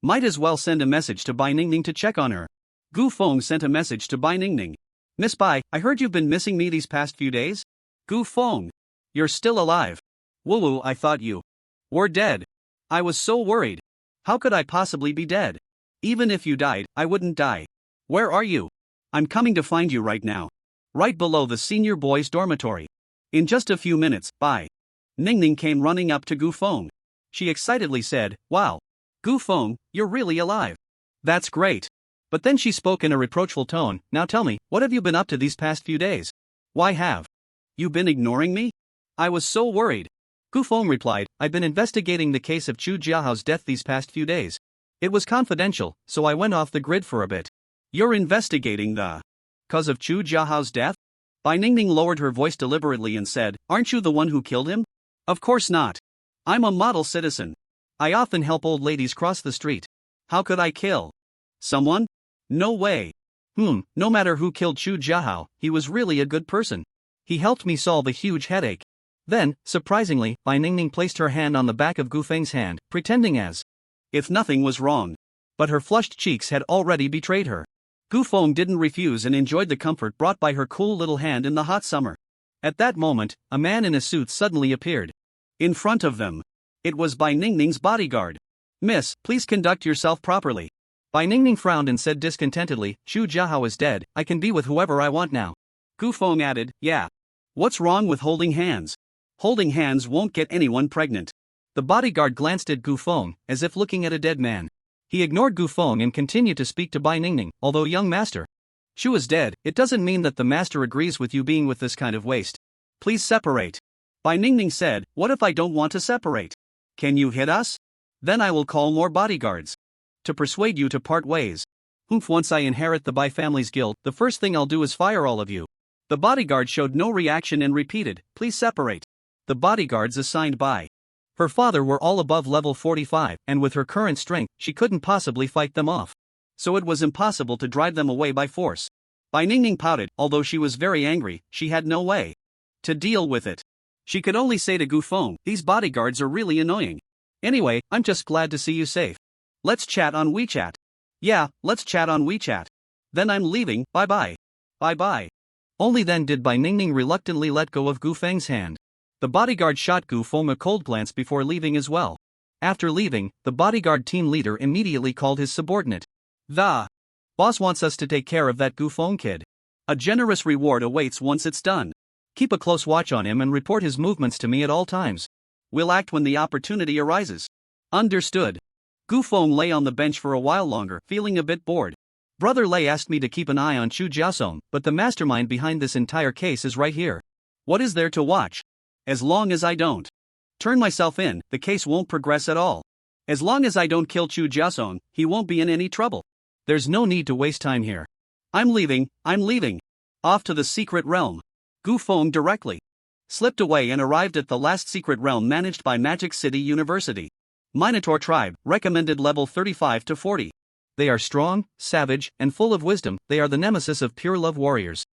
might as well send a message to Bai Ningning to check on her. Gu Feng sent a message to Bai Ningning. Miss Bai, I heard you've been missing me these past few days? Gu Feng. You're still alive. Woo, I thought you were dead. I was so worried. How could I possibly be dead? Even if you died, I wouldn't die. Where are you? I'm coming to find you right now. Right below the senior boys' dormitory. In just a few minutes, Bai Ningning came running up to Gu Feng. She excitedly said, wow. Gu Feng, you're really alive. That's great. But then she spoke in a reproachful tone, now tell me, what have you been up to these past few days? Why have you been ignoring me? I was so worried. Gu Feng replied, I've been investigating the case of Chu Jiahao's death these past few days. It was confidential, so I went off the grid for a bit. You're investigating the cause of Chu Jiahao's death? Bai Ningning lowered her voice deliberately and said, aren't you the one who killed him? Of course not. I'm a model citizen. I often help old ladies cross the street. How could I kill someone? No way. No matter who killed Chu Jiahao, he was really a good person. He helped me solve a huge headache. Then, surprisingly, Bai Ningning placed her hand on the back of Gu Feng's hand, pretending as if nothing was wrong. But her flushed cheeks had already betrayed her. Gu Feng didn't refuse and enjoyed the comfort brought by her cool little hand in the hot summer. At that moment, a man in a suit suddenly appeared in front of them. It was Bai Ningning's bodyguard. Miss, please conduct yourself properly. Bai Ningning frowned and said discontentedly, Chu Jiahao is dead, I can be with whoever I want now. Gu Feng added, yeah. What's wrong with holding hands? Holding hands won't get anyone pregnant. The bodyguard glanced at Gu Feng, as if looking at a dead man. He ignored Gu Feng and continued to speak to Bai Ningning, although young master, Chu is dead, it doesn't mean that the master agrees with you being with this kind of waste. Please separate. Bai Ningning said, what if I don't want to separate? Can you hit us? Then I will call more bodyguards to persuade you to part ways. Once I inherit the Bai family's guild, the first thing I'll do is fire all of you. The bodyguard showed no reaction and repeated, please separate. The bodyguards assigned by her father were all above level 45, and with her current strength, she couldn't possibly fight them off. So it was impossible to drive them away by force. Bai Ningning pouted, although she was very angry, she had no way to deal with it. She could only say to Gu Feng, these bodyguards are really annoying. Anyway, I'm just glad to see you safe. Let's chat on WeChat. Yeah, let's chat on WeChat. Then I'm leaving, bye-bye. Bye-bye. Only then did Bai Ningning reluctantly let go of Gu Feng's hand. The bodyguard shot Gu Feng a cold glance before leaving as well. After leaving, the bodyguard team leader immediately called his subordinate. The boss wants us to take care of that Gu Feng kid. A generous reward awaits once it's done. Keep a close watch on him and report his movements to me at all times. We'll act when the opportunity arises. Understood. Gu Feng lay on the bench for a while longer, feeling a bit bored. Brother Lei asked me to keep an eye on Chu Jiasong, but the mastermind behind this entire case is right here. What is there to watch? As long as I don't turn myself in, the case won't progress at all. As long as I don't kill Chu Jiasong, he won't be in any trouble. There's no need to waste time here. I'm leaving. Off to the secret realm. Gu Feng directly slipped away and arrived at the last secret realm managed by Magic City University. Minotaur tribe, recommended level 35 to 40. They are strong, savage, and full of wisdom. They are the nemesis of pure love warriors.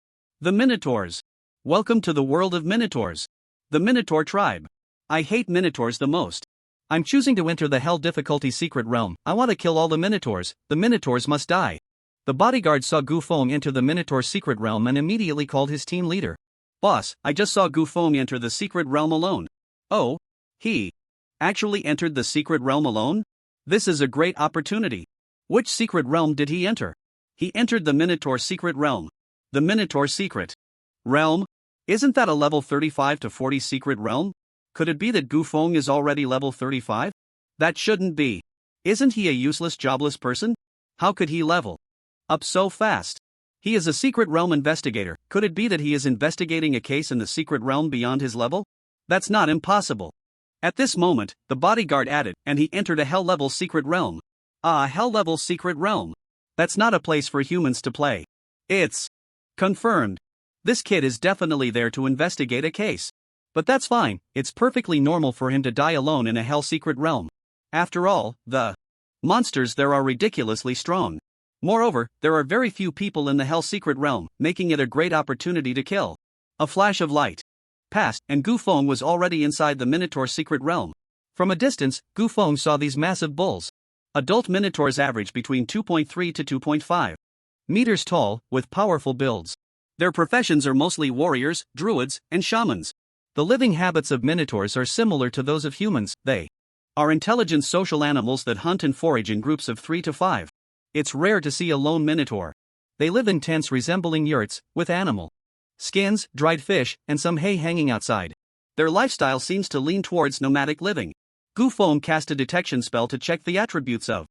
The Minotaurs. Welcome to the world of Minotaurs. The Minotaur tribe. I hate Minotaurs the most. I'm choosing to enter the Hell difficulty secret realm. I want to kill all the Minotaurs must die. The bodyguard saw Gu Feng enter the Minotaur secret realm and immediately called his team leader. Boss, I just saw Gu Feng enter the secret realm alone. Oh? He actually entered the secret realm alone? This is a great opportunity. Which secret realm did he enter? He entered the Minotaur secret realm. The Minotaur secret realm? Isn't that a level 35 to 40 secret realm? Could it be that Gu Feng is already level 35? That shouldn't be. Isn't he a useless, jobless person? How could he level up so fast? He is a secret realm investigator. Could it be that he is investigating a case in the secret realm beyond his level? That's not impossible. At this moment, the bodyguard added, and he entered a Hell level secret realm. Ah, Hell level secret realm. That's not a place for humans to play. It's confirmed. This kid is definitely there to investigate a case. But that's fine, it's perfectly normal for him to die alone in a Hell secret realm. After all, the monsters there are ridiculously strong. Moreover, there are very few people in the Hell secret realm, making it a great opportunity to kill. A flash of light passed, and Gu Feng was already inside the Minotaur secret realm. From a distance, Gu Feng saw these massive bulls. Adult Minotaurs average between 2.3 to 2.5 meters tall, with powerful builds. Their professions are mostly warriors, druids, and shamans. The living habits of Minotaurs are similar to those of humans. They are intelligent social animals that hunt and forage in groups of 3 to 5. It's rare to see a lone Minotaur. They live in tents resembling yurts, with animal skins, dried fish, and some hay hanging outside. Their lifestyle seems to lean towards nomadic living. Gu Feng cast a detection spell to check the attributes of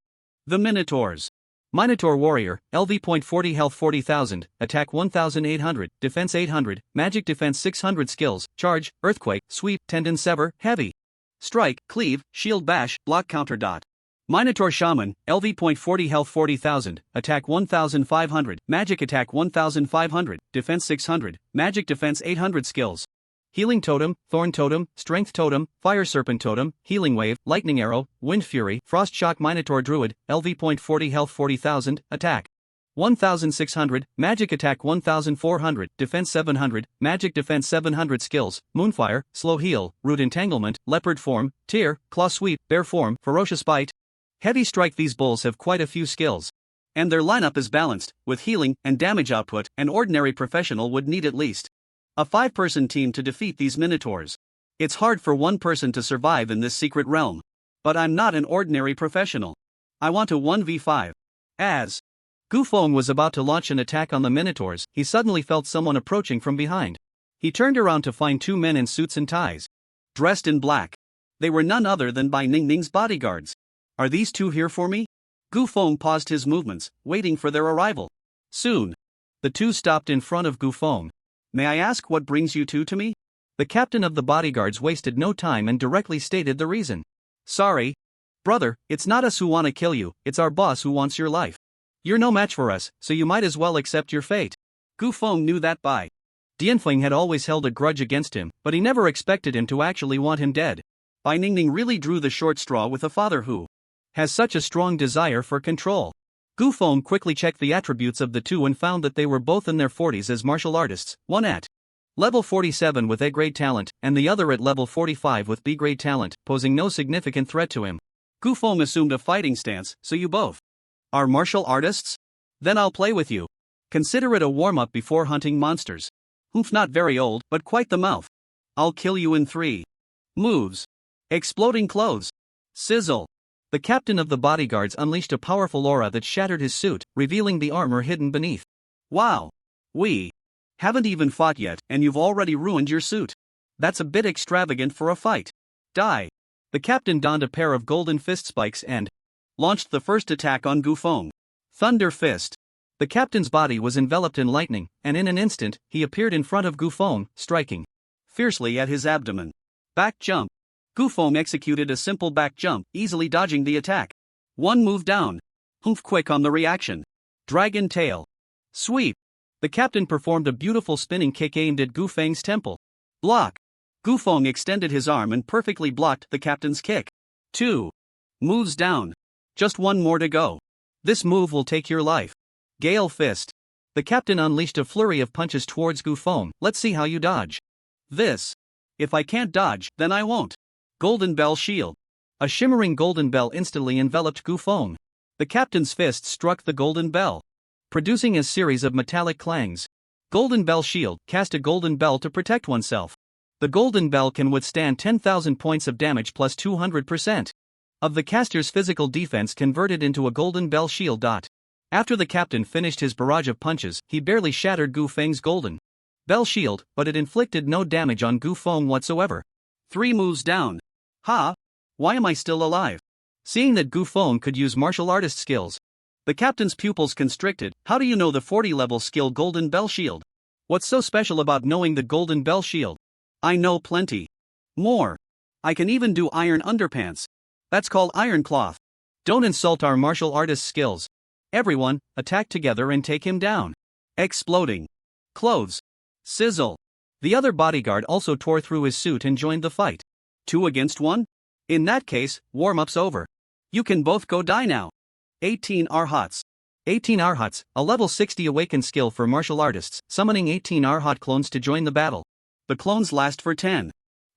the Minotaurs. Minotaur Warrior, LV.40 Health 40,000, Attack 1,800, Defense 800, Magic Defense 600 Skills, Charge, Earthquake, Sweep, Tendon Sever, Heavy Strike, Cleave, Shield Bash, Block Counter. Minotaur Shaman, LV.40 Health 40,000, Attack 1,500, Magic Attack 1,500, Defense 600, Magic Defense 800 Skills. Healing Totem, Thorn Totem, Strength Totem, Fire Serpent Totem, Healing Wave, Lightning Arrow, Wind Fury, Frost Shock Minotaur Druid, LV.40 Health 40,000, Attack 1,600, Magic Attack 1,400, Defense 700, Magic Defense 700 Skills, Moonfire, Slow Heal, Root Entanglement, Leopard Form, Tear, Claw Sweep, Bear Form, Ferocious Bite. Heavy Strike. These bulls have quite a few skills. And their lineup is balanced, with healing and damage output. An ordinary professional would need at least a 5-person team to defeat these Minotaurs. It's hard for one person to survive in this secret realm. But I'm not an ordinary professional. I want a 1v5. As Gu Feng was about to launch an attack on the Minotaurs, he suddenly felt someone approaching from behind. He turned around to find 2 men in suits and ties, dressed in black. They were none other than Bai Ningning's bodyguards. Are these 2 here for me? Gu Feng paused his movements, waiting for their arrival. Soon, the 2 stopped in front of Gu Feng. May I ask what brings you 2 to me? The captain of the bodyguards wasted no time and directly stated the reason. Sorry, brother, it's not us who want to kill you, it's our boss who wants your life. You're no match for us, so you might as well accept your fate. Gu Feng knew that Bai Dianfeng had always held a grudge against him, but he never expected him to actually want him dead. Bai Ningning really drew the short straw with a father who has such a strong desire for control. Gu Feng quickly checked the attributes of the 2 and found that they were both in their 40s as martial artists, one at level 47 with A-grade talent, and the other at level 45 with B-grade talent, posing no significant threat to him. Gu Feng assumed a fighting stance. So you both are martial artists? Then I'll play with you. Consider it a warm-up before hunting monsters. Hoof not very old, but quite the mouth. I'll kill you in 3 moves. Exploding clothes. Sizzle. The captain of the bodyguards unleashed a powerful aura that shattered his suit, revealing the armor hidden beneath. Wow. We haven't even fought yet, and you've already ruined your suit. That's a bit extravagant for a fight. Die. The captain donned a pair of golden fist spikes and launched the first attack on Gu Feng. Thunder Fist. The captain's body was enveloped in lightning, and in an instant, he appeared in front of Gu Feng, striking fiercely at his abdomen. Back jump. Gu Feng executed a simple back jump, easily dodging the attack. 1 move down. Hoof quick on the reaction. Dragon Tail. Sweep. The captain performed a beautiful spinning kick aimed at Gu Feng's temple. Block. Gu Feng extended his arm and perfectly blocked the captain's kick. 2 moves down. Just 1 more to go. This move will take your life. Gale Fist. The captain unleashed a flurry of punches towards Gu Feng. Let's see how you dodge this. If I can't dodge, then I won't. Golden Bell Shield. A shimmering golden bell instantly enveloped Gu Feng. The captain's fist struck the golden bell, producing a series of metallic clangs. Golden Bell Shield. Cast a golden bell to protect oneself. The golden bell can withstand 10,000 points of damage plus 200% of the caster's physical defense converted into a golden bell shield. After the captain finished his barrage of punches, he barely shattered Gu Feng's golden bell shield, but it inflicted no damage on Gu Feng whatsoever. 3 moves down. Ha! Why am I still alive? Seeing that Gu Feng could use martial artist skills, the captain's pupils constricted. How do you know the 40-level skill Golden Bell Shield? What's so special about knowing the Golden Bell Shield? I know plenty more. I can even do iron underpants. That's called iron cloth. Don't insult our martial artist skills. Everyone, attack together and take him down. Exploding clothes. Sizzle. The other bodyguard also tore through his suit and joined the fight. 2 against 1? In that case, warm-up's over. You can both go die now. 18 Arhats. 18 Arhats, a level 60 awakened skill for martial artists, summoning 18 Arhat clones to join the battle. The clones last for 10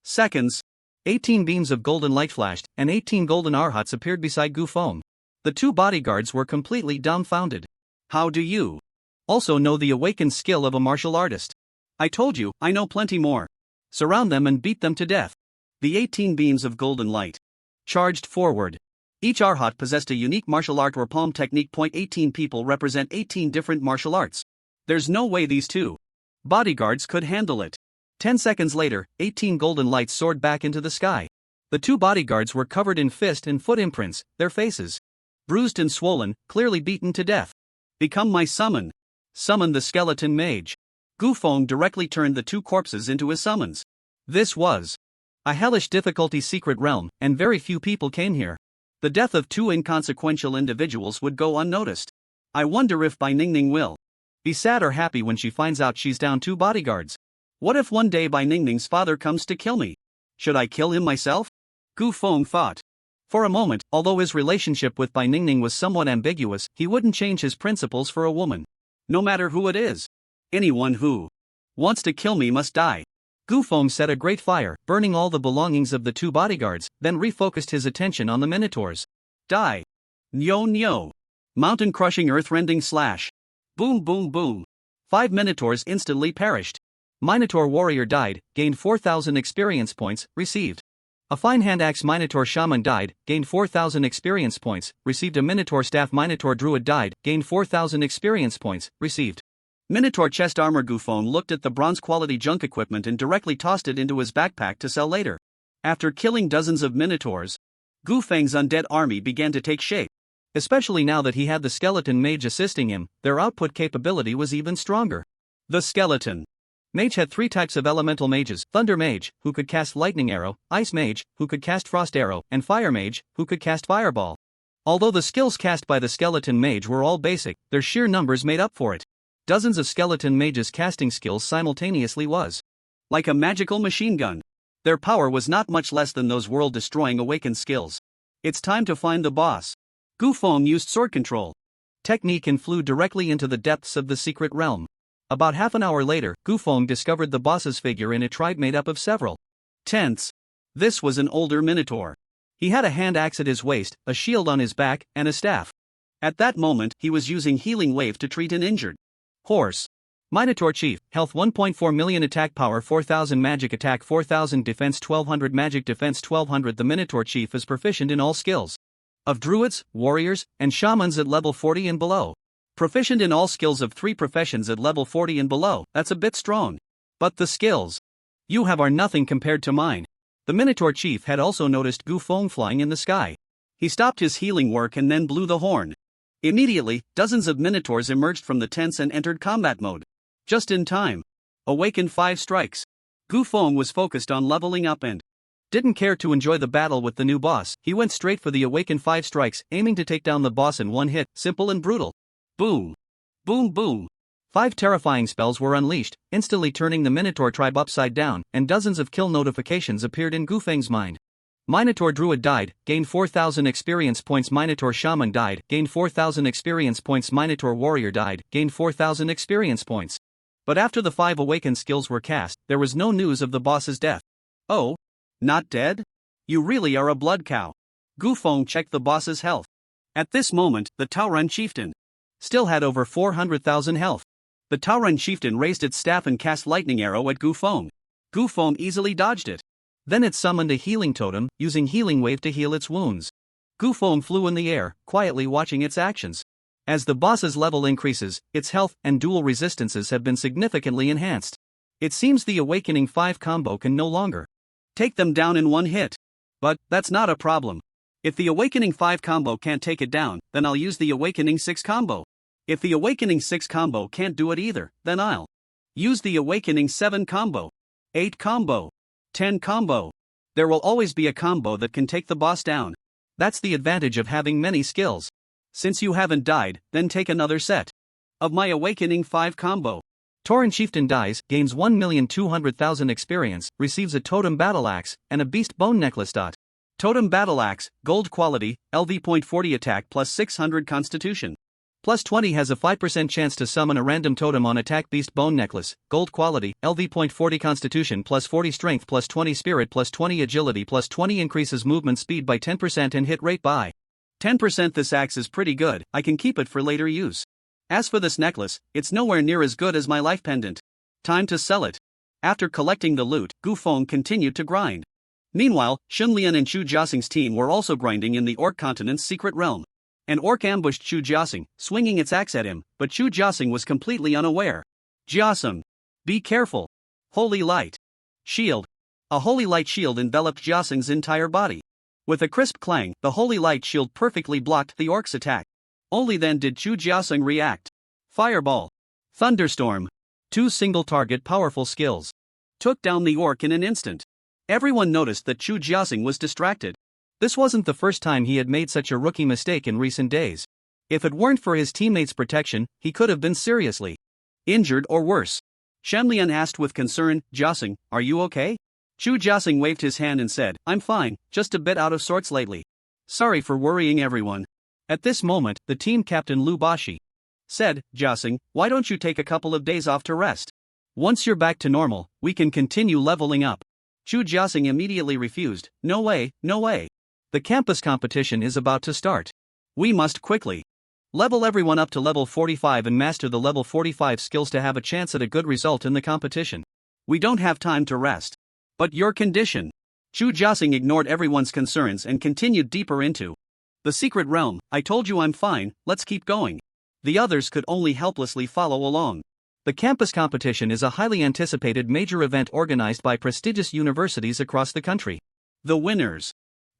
seconds. 18 beams of golden light flashed, and 18 golden Arhats appeared beside Gu Feng. The 2 bodyguards were completely dumbfounded. How do you also know the awakened skill of a martial artist? I told you, I know plenty more. Surround them and beat them to death. The 18 beams of golden light charged forward. Each Arhat possessed a unique martial art or palm technique. 18 people represent 18 different martial arts. There's no way these 2 bodyguards could handle it. 10 seconds later, 18 golden lights soared back into the sky. The 2 bodyguards were covered in fist and foot imprints, their faces bruised and swollen, clearly beaten to death. Become my summon. Summon the skeleton mage. Gu Feng directly turned the 2 corpses into his summons. This was a hellish difficulty secret realm, and very few people came here. The death of 2 inconsequential individuals would go unnoticed. I wonder if Bai Ningning will be sad or happy when she finds out she's down 2 bodyguards. What if one day Bai Ningning's father comes to kill me? Should I kill him myself? Gu Feng thought. For a moment, although his relationship with Bai Ningning was somewhat ambiguous, he wouldn't change his principles for a woman. No matter who it is. Anyone who wants to kill me must die. Gu Feng set a great fire, burning all the belongings of the 2 bodyguards, then refocused his attention on the minotaurs. Die. Nyo nyo. Mountain-crushing earth-rending slash. Boom boom boom. 5 minotaurs instantly perished. Minotaur warrior died, gained 4,000 experience points, received. A fine hand axe Minotaur shaman died, gained 4,000 experience points, received. A Minotaur staff Minotaur druid died, gained 4,000 experience points, received. Minotaur chest armor. Gu Feng looked at the bronze quality junk equipment and directly tossed it into his backpack to sell later. After killing dozens of minotaurs, Gu Feng's undead army began to take shape. Especially now that he had the skeleton mage assisting him, their output capability was even stronger. The skeleton mage had 3 types of elemental mages: Thunder Mage, who could cast Lightning Arrow; Ice Mage, who could cast Frost Arrow; and Fire Mage, who could cast Fireball. Although the skills cast by the skeleton mage were all basic, their sheer numbers made up for it. Dozens of skeleton mages casting skills simultaneously was like a magical machine gun. Their power was not much less than those world-destroying awakened skills. It's time to find the boss. Gu Feng used sword control technique and flew directly into the depths of the secret realm. About half an hour later, Gu Feng discovered the boss's figure in a tribe made up of several tents. This was an older minotaur. He had a hand axe at his waist, a shield on his back, and a staff. At that moment, he was using Healing Wave to treat an injured horse. Minotaur Chief, health 1.4 million, attack power 4000, magic attack 4000, defense 1200, magic defense 1200. The Minotaur Chief is proficient in all skills of druids, warriors, and shamans at level 40 and below. Proficient in all skills of 3 professions at level 40 and below. That's a bit strong. But the skills you have are nothing compared to mine. The Minotaur Chief had also noticed Gu Feng flying in the sky. He stopped his healing work and then blew the horn. Immediately, dozens of minotaurs emerged from the tents and entered combat mode. Just in time. Awakened 5 strikes. Gu Feng was focused on leveling up and didn't care to enjoy the battle with the new boss. He went straight for the awakened 5 strikes, aiming to take down the boss in one hit, simple and brutal. Boom. Boom boom. 5 terrifying spells were unleashed, instantly turning the Minotaur tribe upside down, and dozens of kill notifications appeared in Gu Feng's mind. Minotaur Druid died, gained 4,000 experience points. Minotaur Shaman died, gained 4,000 experience points. Minotaur Warrior died, gained 4,000 experience points. But after the 5 awakened skills were cast, there was no news of the boss's death. Oh? Not dead? You really are a blood cow. Gu Feng checked the boss's health. At this moment, the Taoran chieftain still had over 400,000 health. The Taoran chieftain raised its staff and cast lightning arrow at Gu Feng. Gu Feng easily dodged it. Then it summoned a healing totem, using healing wave to heal its wounds. Gu Feng flew in the air, quietly watching its actions. As the boss's level increases, its health and dual resistances have been significantly enhanced. It seems the Awakening 5 combo can no longer take them down in one hit. But that's not a problem. If the Awakening 5 combo can't take it down, then I'll use the Awakening 6 combo. If the Awakening 6 combo can't do it either, then I'll use the Awakening 7 combo, 8 combo, 10 combo. There will always be a combo that can take the boss down. That's the advantage of having many skills. Since you haven't died, then take another set of my Awakening 5 combo. Tauren Chieftain dies, gains 1,200,000 experience, receives a Totem Battle Axe, and a Beast Bone Necklace. Totem Battle Axe, gold quality, LV.40 attack plus 600 constitution. Plus 20 has a 5% chance to summon a random totem on attack. Beast Bone Necklace, gold quality, LV.40 constitution plus 40 strength plus 20 spirit plus 20 agility plus 20 increases movement speed by 10% and hit rate by 10%. This axe is pretty good, I can keep it for later use. As for this necklace, it's nowhere near as good as my life pendant. Time to sell it. After collecting the loot, Gu Feng continued to grind. Meanwhile, Xun Lian and Chu Jiaxing's team were also grinding in the Orc Continent's secret realm. An orc ambushed Chu Jiaxing, swinging its axe at him, but Chu Jiaxing was completely unaware. Jiaxing, be careful. Holy light shield. A holy light shield enveloped Jiaxing's entire body. With a crisp clang, the holy light shield perfectly blocked the orc's attack. Only then did Chu Jiaxing react. Fireball, thunderstorm, 2 single-target powerful skills took down the orc in an instant. Everyone noticed that Chu Jiaxing was distracted. This wasn't the first time he had made such a rookie mistake in recent days. If it weren't for his teammates' protection, he could have been seriously injured or worse. Shenlian asked with concern, Jiaxing, are you okay? Chu Jiaxing waved his hand and said, I'm fine, just a bit out of sorts lately. Sorry for worrying everyone. At this moment, the team captain Lu Bashi said, Jiaxing, why don't you take a couple of days off to rest? Once you're back to normal, we can continue leveling up. Chu Jiaxing immediately refused, no way, no way. The campus competition is about to start. We must quickly level everyone up to level 45 and master the level 45 skills to have a chance at a good result in the competition. We don't have time to rest. But your condition. Chu Jiaxing ignored everyone's concerns and continued deeper into the secret realm. I told you I'm fine, let's keep going. The others could only helplessly follow along. The campus competition is a highly anticipated major event organized by prestigious universities across the country. The winners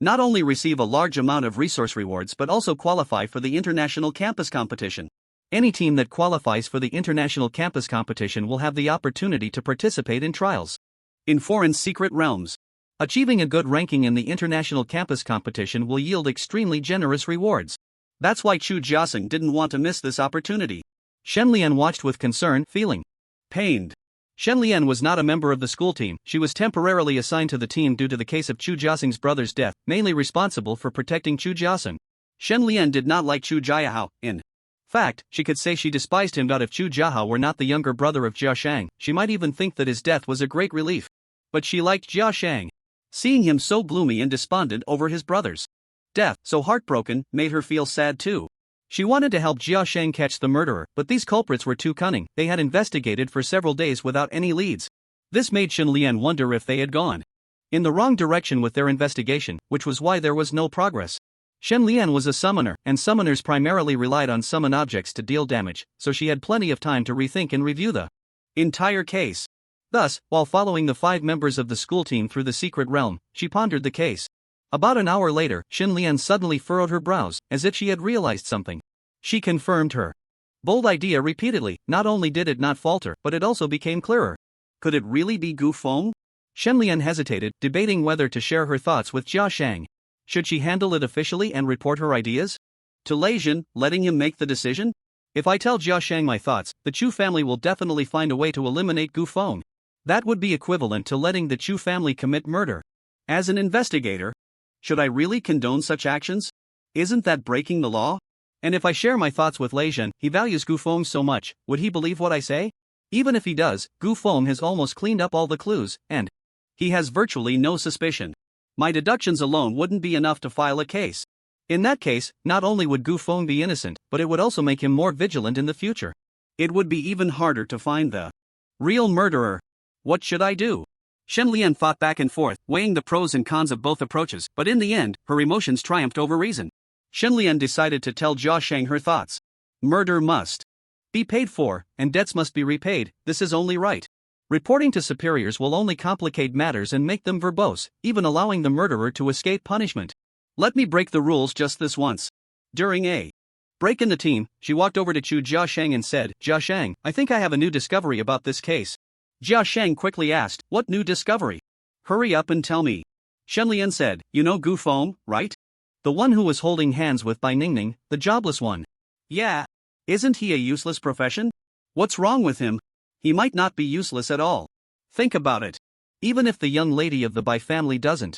not only receive a large amount of resource rewards but also qualify for the international campus competition. Any team that qualifies for the international campus competition will have the opportunity to participate in trials in foreign secret realms. Achieving a good ranking in the international campus competition will yield extremely generous rewards. That's why Chu Jiaxing didn't want to miss this opportunity. Shenlian watched with concern, feeling pained. Shenlian was not a member of the school team, she was temporarily assigned to the team due to the case of Chu Jiaxing's brother's death, mainly responsible for protecting Chu Jiaxing. Shenlian did not like Chu Jiahao, in fact, she could say she despised him. If Chu Jiahao were not the younger brother of Jia Shang, she might even think that his death was a great relief. But she liked Jia Shang. Seeing him so gloomy and despondent over his brother's death, so heartbroken, made her feel sad too. She wanted to help Jia Shang catch the murderer, but these culprits were too cunning. They had investigated for several days without any leads. This made Shenlian wonder if they had gone in the wrong direction with their investigation, which was why there was no progress. Shenlian was a summoner, and summoners primarily relied on summon objects to deal damage, so she had plenty of time to rethink and review the entire case. Thus, while following the 5 members of the school team through the secret realm, she pondered the case. About an hour later, Shenlian suddenly furrowed her brows, as if she had realized something. She confirmed her bold idea repeatedly. Not only did it not falter, but it also became clearer. Could it really be Gu Feng? Shenlian hesitated, debating whether to share her thoughts with Jia Shang. Should she handle it officially and report her ideas to Lei Jin, letting him make the decision? If I tell Jia Shang my thoughts, the Chu family will definitely find a way to eliminate Gu Feng. That would be equivalent to letting the Chu family commit murder. As an investigator, Should I really condone such actions? Isn't that breaking the law? And if I share my thoughts with Lei Zhen, he values Gu Feng so much, would he believe what I say? Even if he does, Gu Feng has almost cleaned up all the clues, and he has virtually no suspicion. My deductions alone wouldn't be enough to file a case. In that case, not only would Gu Feng be innocent, but it would also make him more vigilant in the future. It would be even harder to find the real murderer. What should I do? Shen Lian fought back and forth, weighing the pros and cons of both approaches, but in the end, her emotions triumphed over reason. Shen Lian decided to tell Jia Sheng her thoughts. Murder must be paid for, and debts must be repaid, this is only right. Reporting to superiors will only complicate matters and make them verbose, even allowing the murderer to escape punishment. Let me break the rules just this once. During a break in the team, she walked over to Chu Jia Sheng and said, Jia Sheng, I think I have a new discovery about this case. Jia Sheng quickly asked, what new discovery? Hurry up and tell me. Shen Lian said, you know Gu Feng, right? The one who was holding hands with Bai Ningning, the jobless one. Yeah. Isn't he a useless profession? What's wrong with him? He might not be useless at all. Think about it. Even if the young lady of the Bai family doesn't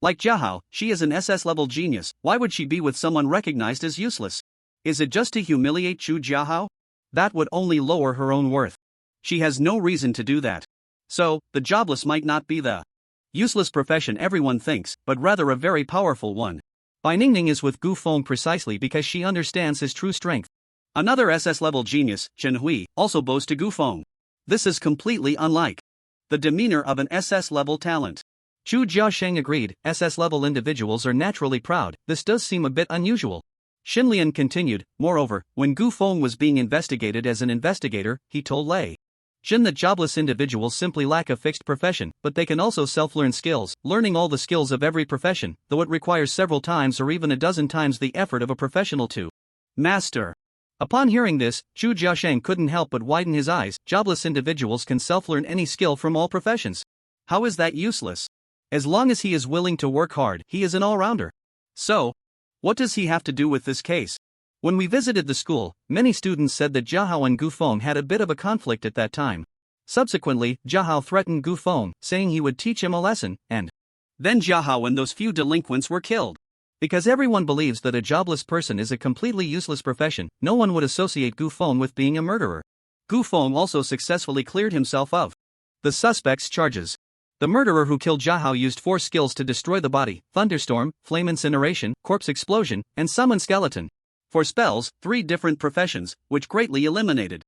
like Jiahao, she is an SS-level genius, why would she be with someone recognized as useless? Is it just to humiliate Chu Jiahao? That would only lower her own worth. She has no reason to do that. So, the jobless might not be the useless profession everyone thinks, but rather a very powerful one. Bai Ningning is with Gu Feng precisely because she understands his true strength. Another SS-level genius, Chen Hui, also bows to Gu Feng. This is completely unlike the demeanor of an SS-level talent. Chu Jiasheng agreed, SS-level individuals are naturally proud, this does seem a bit unusual. Shen Lian continued, moreover, when Gu Feng was being investigated as an investigator, he told Lei Zhen that jobless individuals simply lack a fixed profession, but they can also self-learn skills, learning all the skills of every profession, though it requires several times or even a dozen times the effort of a professional to master. Upon hearing this, Chu Jiasheng couldn't help but widen his eyes. Jobless individuals can self-learn any skill from all professions. How is that useless? As long as he is willing to work hard, he is an all-rounder. So, what does he have to do with this case? When we visited the school, many students said that Jiahao and Gu Feng had a bit of a conflict at that time. Subsequently, Jiahao threatened Gu Feng, saying he would teach him a lesson, and then Jiahao and those few delinquents were killed. Because everyone believes that a jobless person is a completely useless profession, no one would associate Gu Feng with being a murderer. Gu Feng also successfully cleared himself of the suspect's charges. The murderer who killed Jiahao used 4 skills to destroy the body: thunderstorm, flame incineration, corpse explosion, and summon skeleton. For spells, 3 different professions, which greatly eliminated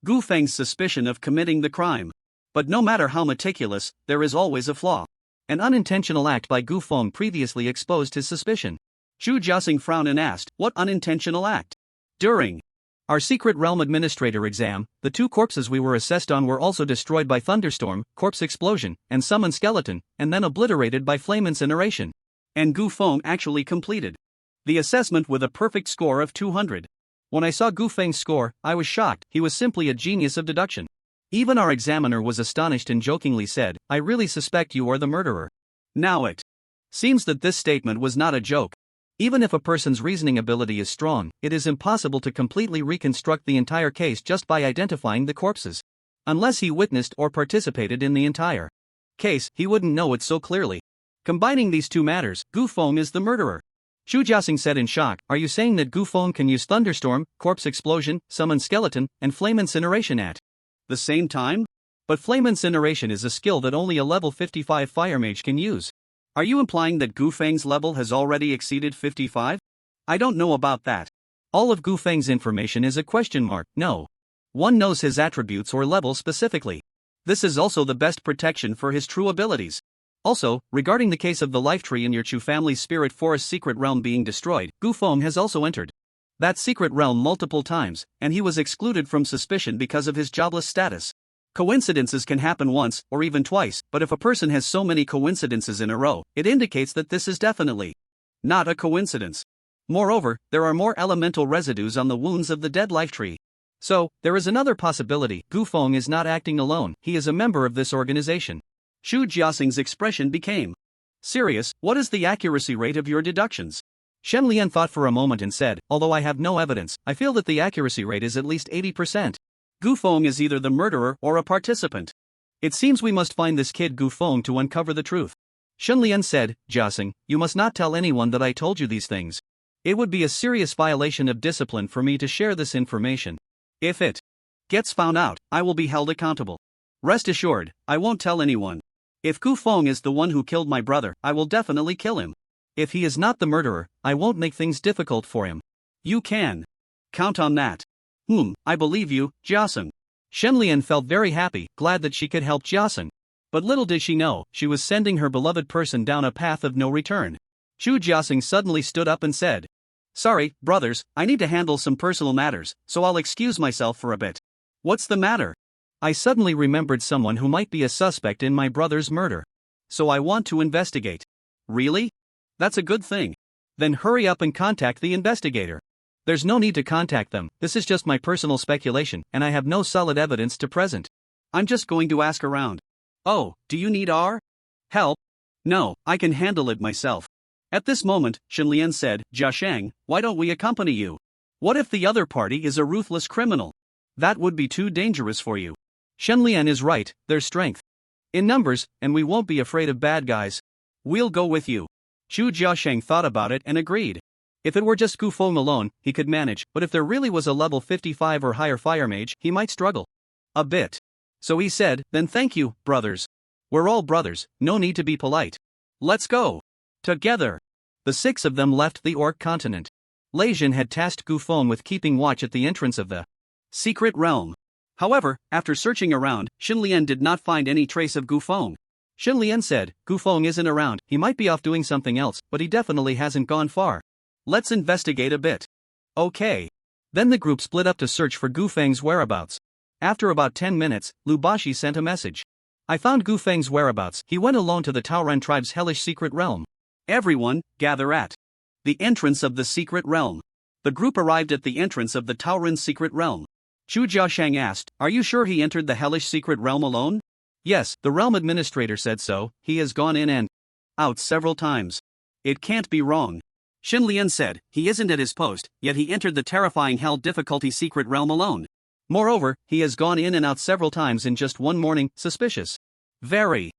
Gu Feng's suspicion of committing the crime. But no matter how meticulous, there is always a flaw. An unintentional act by Gu Feng previously exposed his suspicion. Chu Jiaxing frowned and asked, what unintentional act? During our secret realm administrator exam, the 2 corpses we were assessed on were also destroyed by thunderstorm, corpse explosion, and summon skeleton, and then obliterated by flame incineration. And Gu Feng actually completed the assessment with a perfect score of 200. When I saw Gu Feng's score, I was shocked. He was simply a genius of deduction. Even our examiner was astonished and jokingly said, I really suspect you are the murderer. Now it seems that this statement was not a joke. Even if a person's reasoning ability is strong, it is impossible to completely reconstruct the entire case just by identifying the corpses. Unless he witnessed or participated in the entire case, he wouldn't know it so clearly. Combining these 2 matters, Gu Feng is the murderer. Chu Jiaxing said in shock, are you saying that Gu Feng can use thunderstorm, corpse explosion, summon skeleton, and flame incineration at the same time? But flame incineration is a skill that only a level 55 fire mage can use. Are you implying that Gu Feng's level has already exceeded 55? I don't know about that. All of Gu Feng's information is a question mark. No one knows his attributes or level specifically. This is also the best protection for his true abilities. Also, regarding the case of the life tree in your Chu family's spirit forest secret realm being destroyed, Gu Feng has also entered that secret realm multiple times, and he was excluded from suspicion because of his jobless status. Coincidences can happen once, or even twice, but if a person has so many coincidences in a row, it indicates that this is definitely not a coincidence. Moreover, there are more elemental residues on the wounds of the dead life tree. So, there is another possibility. Gu Feng is not acting alone, he is a member of this organization. Chu Jiaxing's expression became serious. What is the accuracy rate of your deductions? Shen Lian thought for a moment and said, although I have no evidence, I feel that the accuracy rate is at least 80%. Gu Feng is either the murderer or a participant. It seems we must find this kid Gu Feng to uncover the truth. Shunlian said, Jiasing, you must not tell anyone that I told you these things. It would be a serious violation of discipline for me to share this information. If it gets found out, I will be held accountable. Rest assured, I won't tell anyone. If Gu Feng is the one who killed my brother, I will definitely kill him. If he is not the murderer, I won't make things difficult for him. You can count on that. I believe you, Jiasing. Shenlian felt very happy, glad that she could help Jiasing. But little did she know, she was sending her beloved person down a path of no return. Chu Jiasing suddenly stood up and said, Sorry, brothers, I need to handle some personal matters, so I'll excuse myself for a bit. What's the matter? I suddenly remembered someone who might be a suspect in my brother's murder. So I want to investigate. Really? That's a good thing. Then hurry up and contact the investigator. There's no need to contact them, this is just my personal speculation, and I have no solid evidence to present. I'm just going to ask around. Oh, do you need our help? No, I can handle it myself. At this moment, Shenlian said, Jia Shang, why don't we accompany you? What if the other party is a ruthless criminal? That would be too dangerous for you. Shenlian is right, there's strength in numbers, and we won't be afraid of bad guys. We'll go with you. Chu Jiasheng thought about it and agreed. If it were just Gu Feng alone, he could manage, but if there really was a level 55 or higher fire mage, he might struggle a bit. So he said, then thank you, brothers. We're all brothers, no need to be polite. Let's go. Together. The 6 of them left the Orc continent. Lei Jin had tasked Gu Feng with keeping watch at the entrance of the secret realm. However, after searching around, Xinlian did not find any trace of Gu Feng. Xinlian said, Gu Feng isn't around, he might be off doing something else, but he definitely hasn't gone far. Let's investigate a bit. Okay. Then the group split up to search for Gu Feng's whereabouts. After about 10 minutes, Lu Baxi sent a message. I found Gu Feng's whereabouts. He went alone to the Taoran tribe's hellish secret realm. Everyone, gather at the entrance of the secret realm. The group arrived at the entrance of the Taoran secret realm. Chu Jiashang asked, Are you sure he entered the hellish secret realm alone? Yes, the realm administrator said so, he has gone in and out several times. It can't be wrong. Xinlian said, he isn't at his post, yet he entered the terrifying hell difficulty secret realm alone. Moreover, he has gone in and out several times in just one morning, suspicious. Very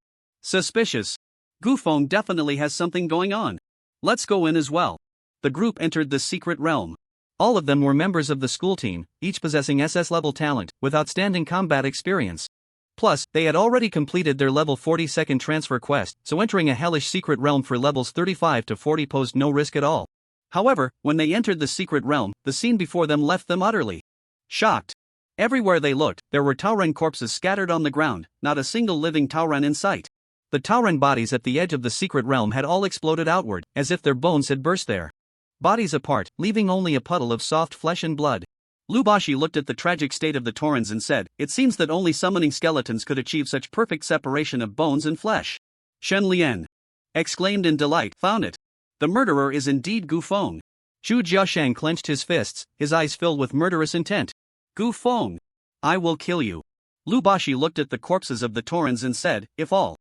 suspicious. Gu Feng definitely has something going on. Let's go in as well. The group entered the secret realm. All of them were members of the school team, each possessing SS-level talent, with outstanding combat experience. Plus, they had already completed their level 42nd transfer quest, so entering a hellish secret realm for levels 35 to 40 posed no risk at all. However, when they entered the secret realm, the scene before them left them utterly shocked. Everywhere they looked, there were Taoran corpses scattered on the ground, not a single living Taoran in sight. The Taoran bodies at the edge of the secret realm had all exploded outward, as if their bones had burst there. Bodies apart, leaving only a puddle of soft flesh and blood. Lu Baxi looked at the tragic state of the Taurans and said, It seems that only summoning skeletons could achieve such perfect separation of bones and flesh. Shen Lian exclaimed in delight, Found it. The murderer is indeed Gu Feng. Chu Jiashang clenched his fists, his eyes filled with murderous intent. Gu Feng, I will kill you. Lu Baxi looked at the corpses of the Taurans and said, If all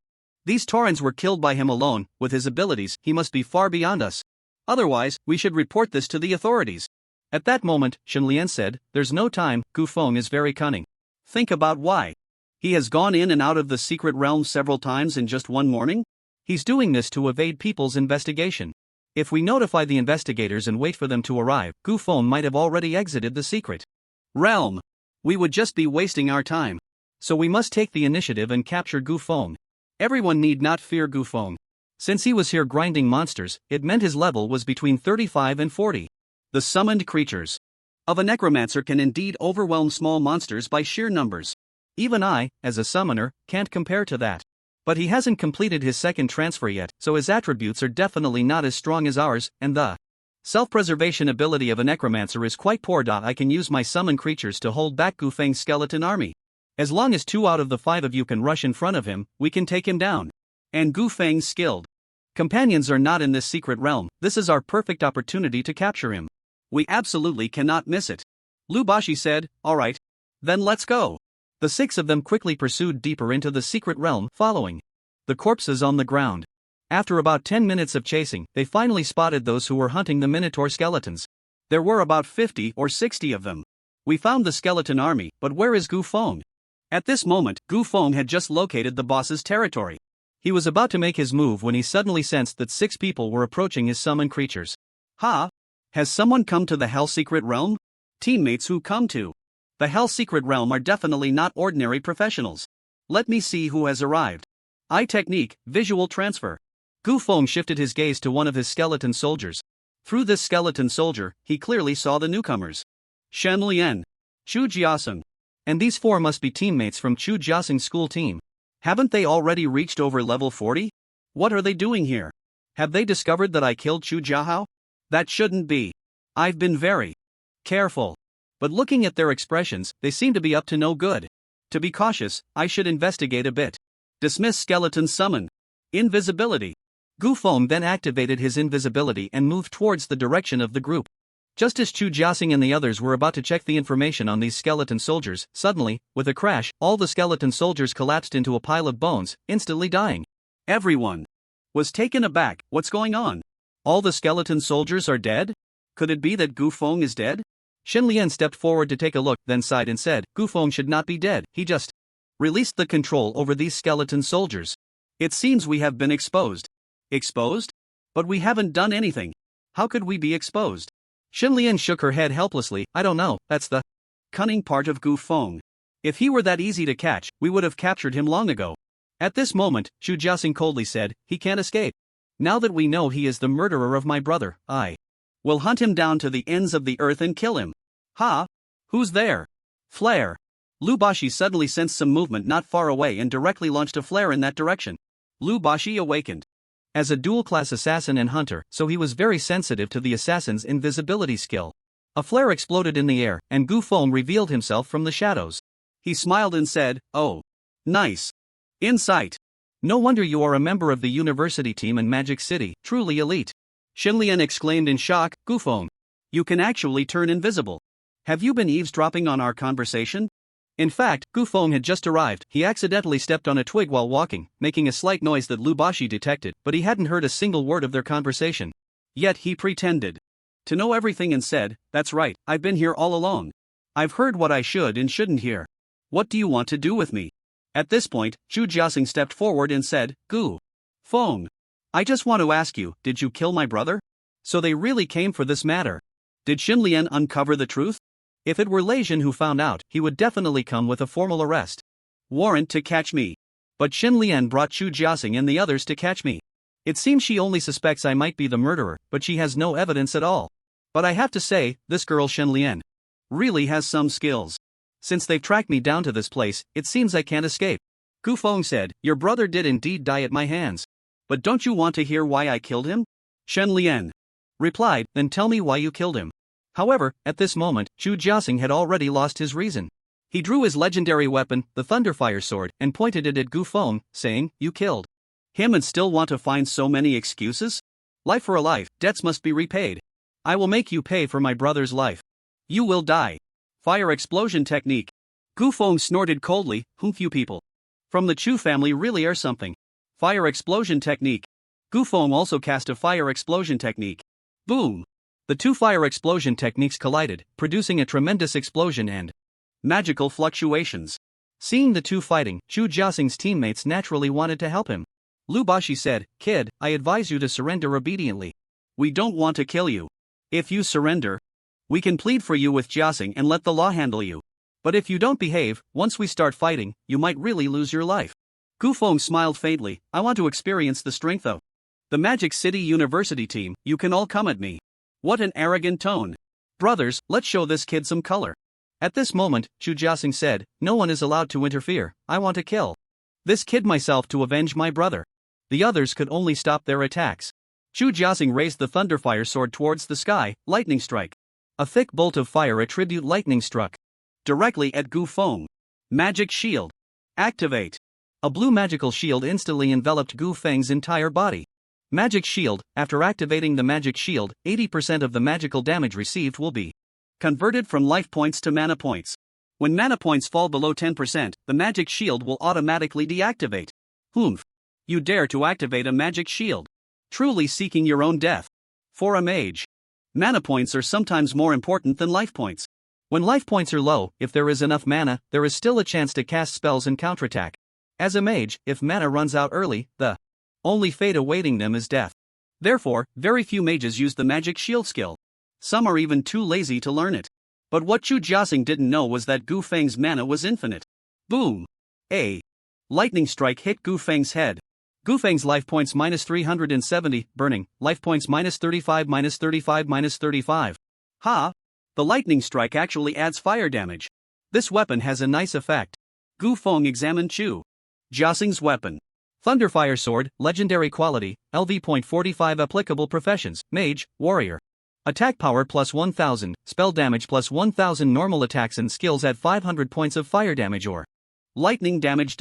these Taurans were killed by him alone, with his abilities, he must be far beyond us. Otherwise, we should report this to the authorities. At that moment, Shenlian said, There's no time, Gu Feng is very cunning. Think about why. He has gone in and out of the secret realm several times in just one morning? He's doing this to evade people's investigation. If we notify the investigators and wait for them to arrive, Gu Feng might have already exited the secret realm. We would just be wasting our time. So we must take the initiative and capture Gu Feng. Everyone need not fear Gu Feng. Since he was here grinding monsters, it meant his level was between 35 and 40. The summoned creatures of a necromancer can indeed overwhelm small monsters by sheer numbers. Even I, as a summoner, can't compare to that. But he hasn't completed his second transfer yet, so his attributes are definitely not as strong as ours, and the self-preservation ability of a necromancer is quite poor. I can use my summoned creatures to hold back Gu Feng's skeleton army. As long as 2 out of the 5 of you can rush in front of him, we can take him down. And Gu Feng's skilled companions are not in this secret realm, this is our perfect opportunity to capture him. We absolutely cannot miss it. Lu Baxi said, Alright. Then let's go. The 6 of them quickly pursued deeper into the secret realm, following the corpses on the ground. After about 10 minutes of chasing, they finally spotted those who were hunting the Minotaur skeletons. There were about 50 or 60 of them. We found the skeleton army, but where is Gu Feng? At this moment, Gu Feng had just located the boss's territory. He was about to make his move when he suddenly sensed that 6 people were approaching his summoned creatures. Ha! Has someone come to the Hell Secret Realm? Teammates who come to the Hell Secret Realm are definitely not ordinary professionals. Let me see who has arrived. Eye technique, visual transfer. Gu Feng shifted his gaze to one of his skeleton soldiers. Through this skeleton soldier, he clearly saw the newcomers. Shen Lian, Chu Jiaseng. And these 4 must be teammates from Chu Jiaseng's school team. Haven't they already reached over level 40? What are they doing here? Have they discovered that I killed Chu Jiahao? That shouldn't be. I've been very careful. But looking at their expressions, they seem to be up to no good. To be cautious, I should investigate a bit. Dismiss skeleton summon. Invisibility. Gu Feng then activated his invisibility and moved towards the direction of the group. Just as Chu Jiaseng and the others were about to check the information on these skeleton soldiers, suddenly, with a crash, all the skeleton soldiers collapsed into a pile of bones, instantly dying. Everyone was taken aback. What's going on? All the skeleton soldiers are dead? Could it be that Gu Feng is dead? Shen Lian stepped forward to take a look, then sighed and said, Gu Feng should not be dead, he just released the control over these skeleton soldiers. It seems we have been exposed. Exposed? But we haven't done anything. How could we be exposed? Shen Lian shook her head helplessly. I don't know, that's the cunning part of Gu Feng. If he were that easy to catch, we would have captured him long ago. At this moment, Chu Jiaseng coldly said, he can't escape. Now that we know he is the murderer of my brother, I will hunt him down to the ends of the earth and kill him. Ha! Who's there? Flare. Lu Bashi suddenly sensed some movement not far away and directly launched a flare in that direction. Lu Bashi awakened. As a dual-class assassin and hunter, so he was very sensitive to the assassin's invisibility skill. A flare exploded in the air, and Gu Feng revealed himself from the shadows. He smiled and said, oh. Nice. Insight. No wonder you are a member of the university team in Magic City, truly elite. Shen Lian exclaimed in shock, Gu Feng. You can actually turn invisible. Have you been eavesdropping on our conversation? In fact, Gu Feng had just arrived. He accidentally stepped on a twig while walking, making a slight noise that Lu Bashi detected, but he hadn't heard a single word of their conversation. Yet he pretended to know everything and said, that's right, I've been here all along. I've heard what I should and shouldn't hear. What do you want to do with me? At this point, Chu Jiaseng stepped forward and said, Gu Feng. I just want to ask you, did you kill my brother? So they really came for this matter. Did Shen Lian uncover the truth? If it were Lei Jin who found out, he would definitely come with a formal arrest warrant to catch me. But Shen Lian brought Chu Jiaseng and the others to catch me. It seems she only suspects I might be the murderer, but she has no evidence at all. But I have to say, this girl Shen Lian really has some skills. Since they've tracked me down to this place, it seems I can't escape. Gu Feng said, your brother did indeed die at my hands. But don't you want to hear why I killed him? Shen Lian replied, then tell me why you killed him. However, at this moment, Chu Jiaseng had already lost his reason. He drew his legendary weapon, the Thunderfire Sword, and pointed it at Gu Feng, saying, you killed him and still want to find so many excuses? Life for a life, debts must be repaid. I will make you pay for my brother's life. You will die. Fire explosion technique. Gu Feng snorted coldly, you people from the Chu family really are something. Fire explosion technique. Gu Feng also cast a fire explosion technique. Boom! The 2 fire explosion techniques collided, producing a tremendous explosion and magical fluctuations. Seeing the 2 fighting, Chu Jiaseng's teammates naturally wanted to help him. Lu Bashi said, kid, I advise you to surrender obediently. We don't want to kill you. If you surrender, we can plead for you with Jiaseng and let the law handle you. But if you don't behave, once we start fighting, you might really lose your life. Gu Feng smiled faintly, I want to experience the strength of the Magic City University team, you can all come at me. What an arrogant tone. Brothers, let's show this kid some color. At this moment, Chu Jiaseng said, no one is allowed to interfere, I want to kill this kid myself to avenge my brother. The others could only stop their attacks. Chu Jiaseng raised the Thunderfire Sword towards the sky, lightning strike. A thick bolt of fire attribute lightning struck directly at Gu Feng. Magic Shield. Activate. A blue magical shield instantly enveloped Gu Feng's entire body. Magic Shield. After activating the Magic Shield, 80% of the magical damage received will be converted from life points to mana points. When mana points fall below 10%, the Magic Shield will automatically deactivate. Humph. You dare to activate a Magic Shield. Truly seeking your own death. For a mage, mana points are sometimes more important than life points. When life points are low, if there is enough mana, there is still a chance to cast spells and counterattack. As a mage, if mana runs out early, the only fate awaiting them is death. Therefore, very few mages use the magic shield skill. Some are even too lazy to learn it. But what Chu Jiaxing didn't know was that Gu Feng's mana was infinite. Boom! A lightning strike hit Gu Feng's head. Gu Feng's life points minus 370, burning, life points minus 35, minus 35, minus 35. Ha! The lightning strike actually adds fire damage. This weapon has a nice effect. Gu Feng examined Chu Jiaxing's weapon. Thunderfire Sword, legendary quality, LV.45 applicable professions, mage, warrior. Attack power plus 1000, spell damage plus 1000 normal attacks and skills at 500 points of fire damage or lightning damage.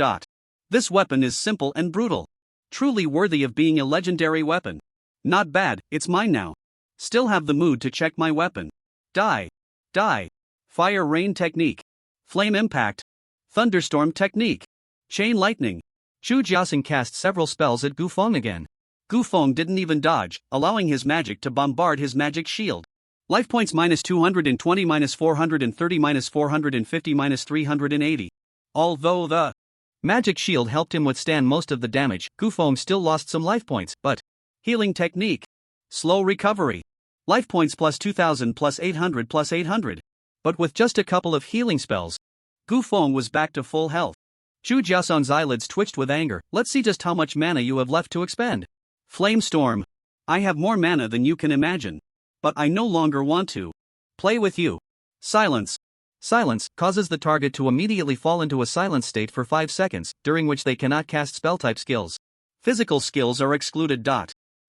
This weapon is simple and brutal. Truly worthy of being a legendary weapon. Not bad, it's mine now. Still have the mood to check my weapon. Die. Fire rain technique. Flame impact. Thunderstorm technique. Chain lightning. Chu Jiaxing cast several spells at Gu Feng again. Gu Feng didn't even dodge, allowing his magic to bombard his magic shield. Life points minus 220, minus 430, minus 450, minus 380. Although the magic shield helped him withstand most of the damage, Gu Feng still lost some life points, but healing technique. Slow recovery. Life points plus 2000 plus 800 plus 800. But with just a couple of healing spells, Gu Feng was back to full health. Chu Jiaxing's eyelids twitched with anger. Let's see just how much mana you have left to expend. Flame Storm. I have more mana than you can imagine. But I no longer want to play with you. Silence. Silence causes the target to immediately fall into a silent state for 5 seconds, during which they cannot cast spell-type skills. Physical skills are excluded.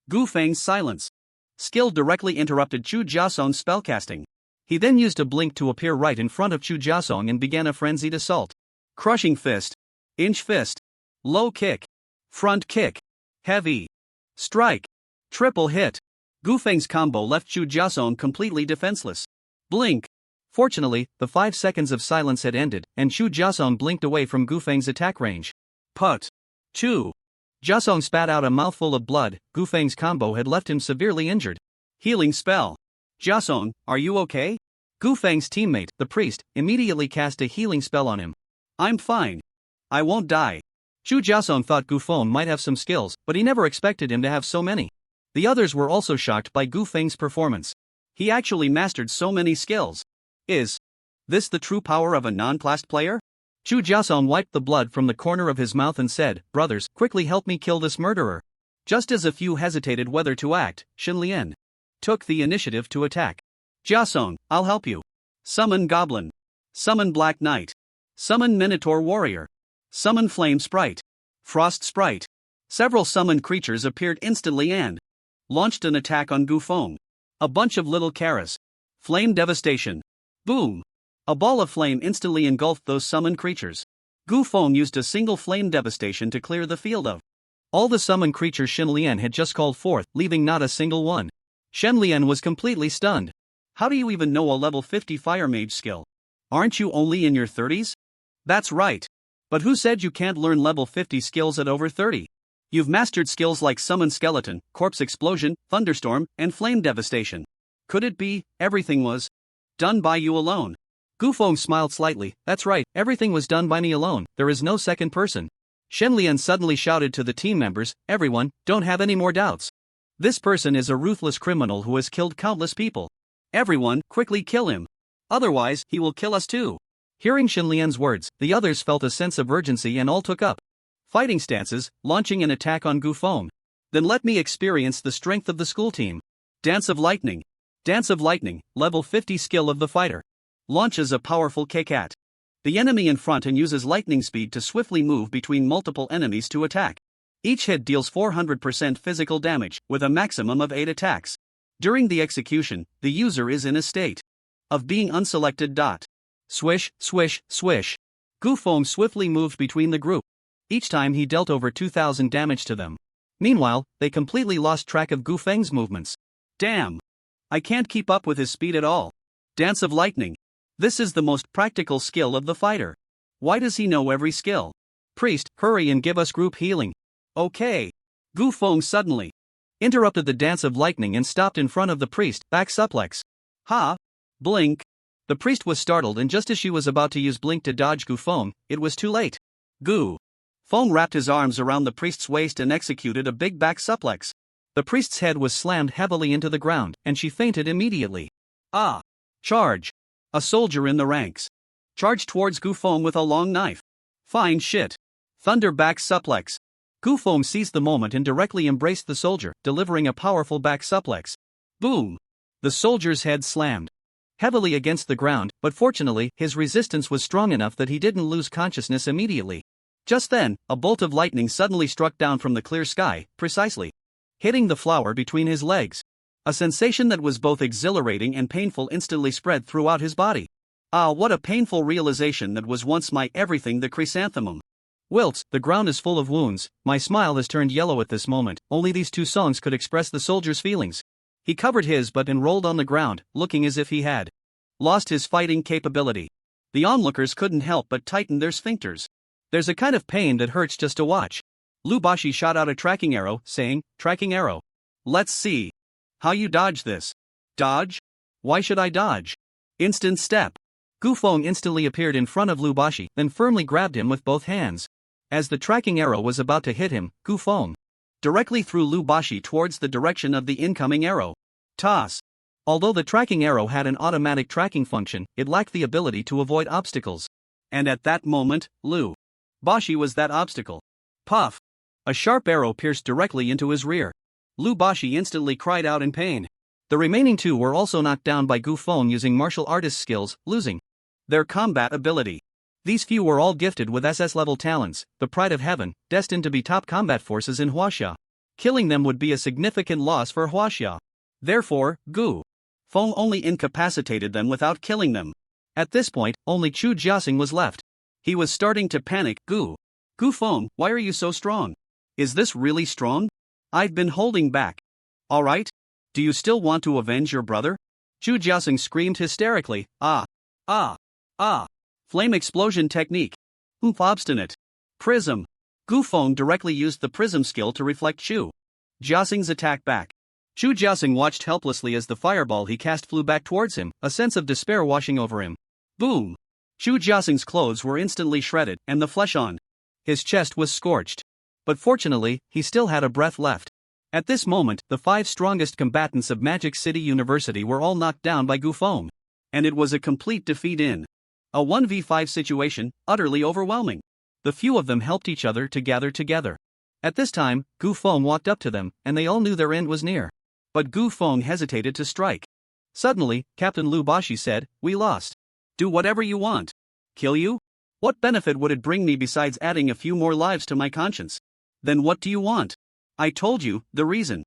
Gu Feng's silence skill directly interrupted Chu Jiaxing's spellcasting. He then used a blink to appear right in front of Chu Jiaxing and began a frenzied assault. Crushing fist. Inch fist. Low kick. Front kick. Heavy strike. Triple hit. Gu Feng's combo left Chu Jiaxing completely defenseless. Blink. Fortunately, the 5 seconds of silence had ended, and Chu Jiaxing blinked away from Gu Feng's attack range. Put. Chu Jiaxing spat out a mouthful of blood. Gu Feng's combo had left him severely injured. Healing spell. Jiaxing, are you okay? Gu Feng's teammate, the priest, immediately cast a healing spell on him. I'm fine. I won't die. Chu Jiaxing thought Gu Feng might have some skills, but he never expected him to have so many. The others were also shocked by Gu Feng's performance. He actually mastered so many skills. Is this the true power of a non-classed player? Chu Jiaxing wiped the blood from the corner of his mouth and said, "Brothers, quickly help me kill this murderer." Just as a few hesitated whether to act, Xinlian took the initiative to attack. Jiaxing, I'll help you. Summon Goblin. Summon Black Knight. Summon Minotaur Warrior. Summon Flame Sprite. Frost Sprite. Several summoned creatures appeared instantly and launched an attack on Gu Feng. A bunch of little Karas. Flame Devastation. Boom! A ball of flame instantly engulfed those summoned creatures. Gu Feng used a single flame devastation to clear the field of all the summoned creatures Xinlian had just called forth, leaving not a single one. Xinlian was completely stunned. How do you even know a level 50 fire mage skill? Aren't you only in your 30s? That's right. But who said you can't learn level 50 skills at over 30? You've mastered skills like Summon Skeleton, Corpse Explosion, Thunderstorm, and Flame Devastation. Could it be everything was done by you alone? Gu Feng smiled slightly. That's right, everything was done by me alone, there is no second person. Xinlian suddenly shouted to the team members, "Everyone, don't have any more doubts. This person is a ruthless criminal who has killed countless people. Everyone, quickly kill him. Otherwise, he will kill us too." Hearing Xinlian's words, the others felt a sense of urgency and all took up fighting stances, launching an attack on Gu Feng. Then let me experience the strength of the school team. Dance of Lightning. Dance of Lightning, level 50 skill of the fighter. Launches a powerful kick at the enemy in front and uses lightning speed to swiftly move between multiple enemies to attack. Each hit deals 400% physical damage, with a maximum of 8 attacks. During the execution, the user is in a state of being unselected. Swish, swish, swish. Gu Feng swiftly moved between the group. Each time he dealt over 2000 damage to them. Meanwhile, they completely lost track of Gu Feng's movements. Damn! I can't keep up with his speed at all. Dance of Lightning. This is the most practical skill of the fighter. Why does he know every skill? Priest, hurry and give us group healing. Okay. Gu Feng suddenly interrupted the Dance of Lightning and stopped in front of the priest, back suplex. Ha! Blink. The priest was startled, and just as she was about to use blink to dodge Gu Feng, it was too late. Gu Feng wrapped his arms around the priest's waist and executed a big back suplex. The priest's head was slammed heavily into the ground, and she fainted immediately. Ah! Charge! A soldier in the ranks charged towards Gu Feng with a long knife. Fine shit. Thunder back suplex. Gu Feng seized the moment and directly embraced the soldier, delivering a powerful back suplex. Boom! The soldier's head slammed heavily against the ground, but fortunately, his resistance was strong enough that he didn't lose consciousness immediately. Just then, a bolt of lightning suddenly struck down from the clear sky, precisely hitting the flower between his legs. A sensation that was both exhilarating and painful instantly spread throughout his body. Ah, what a painful realization that was once my everything, the chrysanthemum. Wilts, the ground is full of wounds, my smile has turned yellow at this moment, only these two songs could express the soldier's feelings. He covered his butt and rolled on the ground, looking as if he had lost his fighting capability. The onlookers couldn't help but tighten their sphincters. There's a kind of pain that hurts just to watch. Lu Bashi shot out a tracking arrow, saying, "Tracking arrow. Let's see how you dodge this." Dodge? Why should I dodge? Instant step. Gu Feng instantly appeared in front of Lu Bashi, then firmly grabbed him with both hands. As the tracking arrow was about to hit him, Gu Feng directly threw Lu Bashi towards the direction of the incoming arrow. Toss. Although the tracking arrow had an automatic tracking function, it lacked the ability to avoid obstacles. And at that moment, Lu Bashi was that obstacle. Puff. A sharp arrow pierced directly into his rear. Lu Bashi instantly cried out in pain. The remaining two were also knocked down by Gu Feng using martial artist skills, losing their combat ability. These few were all gifted with SS-level talents, the pride of heaven, destined to be top combat forces in Huaxia. Killing them would be a significant loss for Huaxia. Therefore, Gu Feng only incapacitated them without killing them. At this point, only Chu Jiaxing was left. He was starting to panic. Gu Feng, why are you so strong? Is this really strong? I've been holding back. Alright? Do you still want to avenge your brother? Chu Jiaxing screamed hysterically. Ah! Flame explosion technique. Obstinate. Prism. Gu Feng directly used the prism skill to reflect Chu Jiaxing's attack back. Chu Jiaxing watched helplessly as the fireball he cast flew back towards him, a sense of despair washing over him. Boom! Chu Jiaxing's clothes were instantly shredded, and the flesh on his chest was scorched. But fortunately, he still had a breath left. At this moment, the 5 strongest combatants of Magic City University were all knocked down by Gu Feng. And it was a complete defeat in a 1v5 situation, utterly overwhelming. The few of them helped each other to gather together. At this time, Gu Feng walked up to them, and they all knew their end was near. But Gu Feng hesitated to strike. Suddenly, Captain Lu Bashi said, "We lost. Do whatever you want. Kill you? What benefit would it bring me besides adding a few more lives to my conscience? Then what do you want? I told you, the reason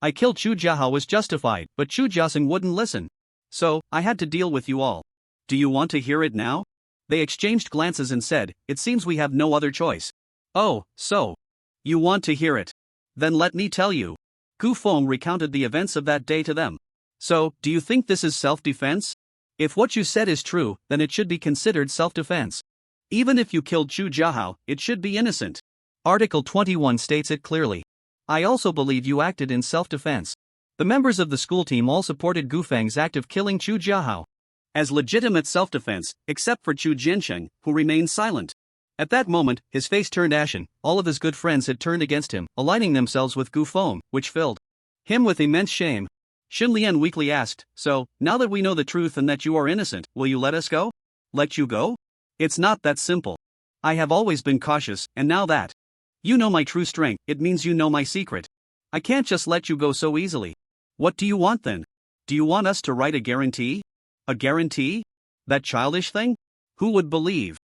I killed Chu Jiahao was justified, but Chu Jiaxing wouldn't listen. So, I had to deal with you all. Do you want to hear it now?" They exchanged glances and said, "It seems we have no other choice." "Oh, so you want to hear it? Then let me tell you." Gu Feng recounted the events of that day to them. "So, do you think this is self-defense? If what you said is true, then it should be considered self-defense. Even if you killed Chu Jiahao, it should be innocent. Article 21 states it clearly. I also believe you acted in self-defense." The members of the school team all supported Gu Feng's act of killing Chu Jiahao as legitimate self-defense, except for Chu Jiansheng, who remained silent. At that moment, his face turned ashen. All of his good friends had turned against him, aligning themselves with Gu Feng, which filled him with immense shame. Xin Lian weakly asked, "So, now that we know the truth and that you are innocent, will you let us go?" "Let you go? It's not that simple. I have always been cautious, and now that you know my true strength, it means you know my secret. I can't just let you go so easily." "What do you want then? Do you want us to write a guarantee?" "A guarantee? That childish thing? Who would believe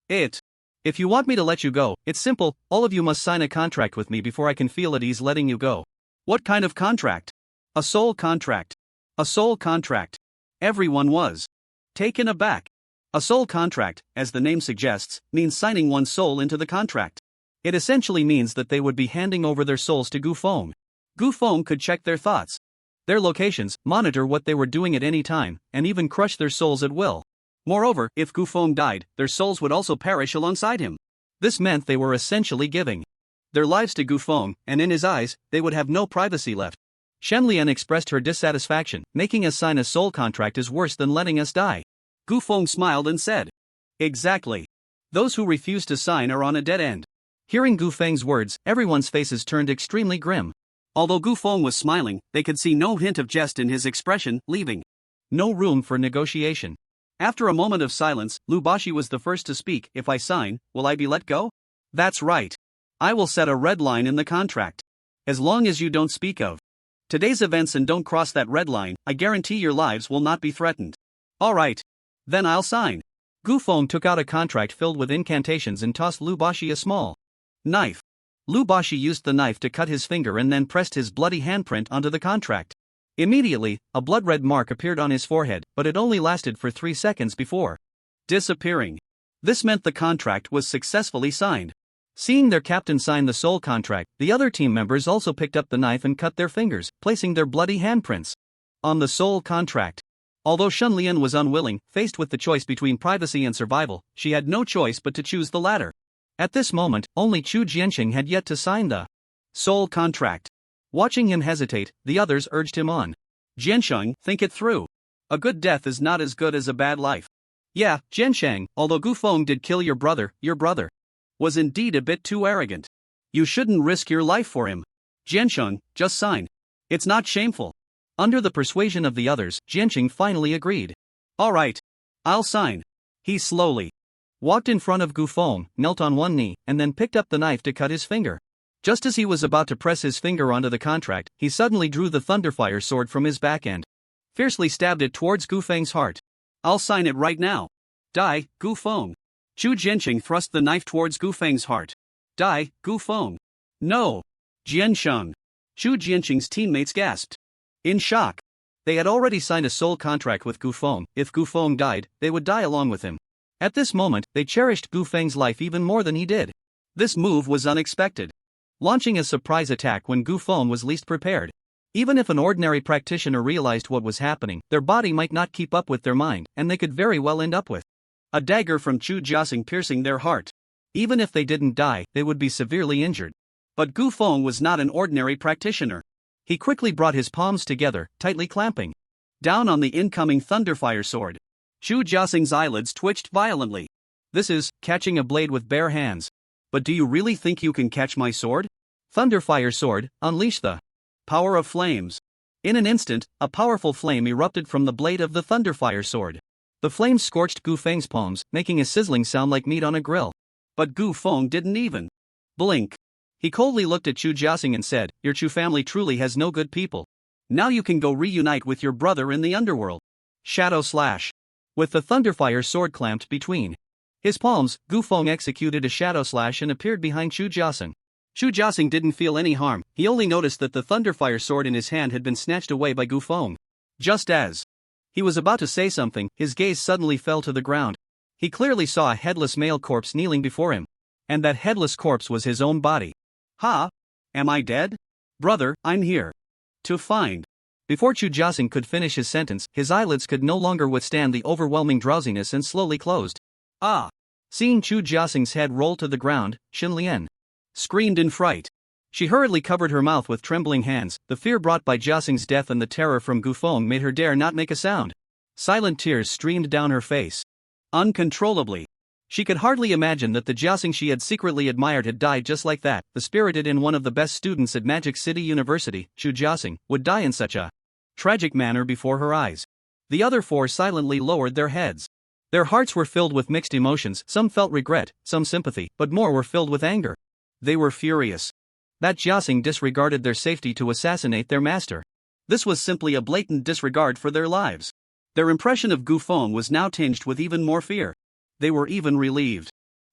it? If you want me to let you go, it's simple, all of you must sign a contract with me before I can feel at ease letting you go." "What kind of contract?" "A soul contract." "A soul contract." Everyone was taken aback. A soul contract, as the name suggests, means signing one's soul into the contract. It essentially means that they would be handing over their souls to Gu Feng. Gu Feng could check their thoughts, their locations, monitor what they were doing at any time, and even crush their souls at will. Moreover, if Gu Feng died, their souls would also perish alongside him. This meant they were essentially giving their lives to Gu Feng, and in his eyes, they would have no privacy left. Shen Lian expressed her dissatisfaction. "Making us sign a soul contract is worse than letting us die." Gu Feng smiled and said, "Exactly. Those who refuse to sign are on a dead end. Hearing Gu Feng's words, everyone's faces turned extremely grim. Although Gu Feng was smiling, they could see no hint of jest in his expression, leaving no room for negotiation. After a moment of silence, Lu Bashi was the first to speak. If I sign, will I be let go? That's right. I will set a red line in the contract. As long as you don't speak of today's events and don't cross that red line, I guarantee your lives will not be threatened. Alright. Then I'll sign. Gu Feng took out a contract filled with incantations and tossed Lu Bashi a small knife. Lu Bashi used the knife to cut his finger and then pressed his bloody handprint onto the contract. Immediately, a blood-red mark appeared on his forehead, but it only lasted for 3 seconds before disappearing. This meant the contract was successfully signed. Seeing their captain sign the soul contract, the other team members also picked up the knife and cut their fingers, placing their bloody handprints on the soul contract. Although Shun Lian was unwilling, faced with the choice between privacy and survival, she had no choice but to choose the latter. At this moment, only Chu Jianxing had yet to sign the soul contract. Watching him hesitate, the others urged him on. Jiansheng, think it through. A good death is not as good as a bad life. Yeah, Jiansheng, although Gu Feng did kill your brother was indeed a bit too arrogant. You shouldn't risk your life for him. Jiansheng, just sign. It's not shameful. Under the persuasion of the others, Jiansheng finally agreed. Alright. I'll sign. He slowly walked in front of Gu Feng, knelt on one knee, and then picked up the knife to cut his finger. Just as he was about to press his finger onto the contract, he suddenly drew the Thunderfire sword from his back and fiercely stabbed it towards Gu Feng's heart. I'll sign it right now. Die, Gu Feng. Chu Jianxing thrust the knife towards Gu Feng's heart. Die, Gu Feng. No. Jiansheng. Chu Jianxing's teammates gasped in shock. They had already signed a soul contract with Gu Feng. If Gu Feng died, they would die along with him. At this moment, they cherished Gu Feng's life even more than he did. This move was unexpected, launching a surprise attack when Gu Feng was least prepared. Even if an ordinary practitioner realized what was happening, their body might not keep up with their mind, and they could very well end up with a dagger from Chu Jiaxing piercing their heart. Even if they didn't die, they would be severely injured. But Gu Feng was not an ordinary practitioner. He quickly brought his palms together, tightly clamping down on the incoming Thunderfire sword. Chu Jiaxing's eyelids twitched violently. This is catching a blade with bare hands. But do you really think you can catch my sword? Thunderfire sword, unleash the power of flames. In an instant, a powerful flame erupted from the blade of the Thunderfire sword. The flames scorched Gu Feng's palms, making a sizzling sound like meat on a grill. But Gu Feng didn't even blink. He coldly looked at Chu Jiaxing and said, Your Chu family truly has no good people. Now you can go reunite with your brother in the underworld. Shadow slash. With the Thunderfire sword clamped between his palms, Gu Feng executed a shadow slash and appeared behind Chu Jiaxing. Chu Jiaxing didn't feel any harm. He only noticed that the Thunderfire sword in his hand had been snatched away by Gu Feng. Just as he was about to say something, his gaze suddenly fell to the ground. He clearly saw a headless male corpse kneeling before him. And that headless corpse was his own body. Ha! Am I dead? Brother, I'm here to find. Before Chu Jiaxing could finish his sentence, his eyelids could no longer withstand the overwhelming drowsiness and slowly closed. Ah! Seeing Chu Jiaxing's head roll to the ground, Xin Lian screamed in fright. She hurriedly covered her mouth with trembling hands. The fear brought by Jiaxing's death and the terror from Gu Feng made her dare not make a sound. Silent tears streamed down her face uncontrollably. She could hardly imagine that the Jiaxing she had secretly admired had died just like that. The spirited and one of the best students at Magic City University, Chu Jiaxing, would die in such a tragic manner before her eyes. The other four silently lowered their heads. Their hearts were filled with mixed emotions. Some felt regret, some sympathy, but more were filled with anger. They were furious that Jiaxing disregarded their safety to assassinate their master. This was simply a blatant disregard for their lives. Their impression of Gu Feng was now tinged with even more fear. They were even relieved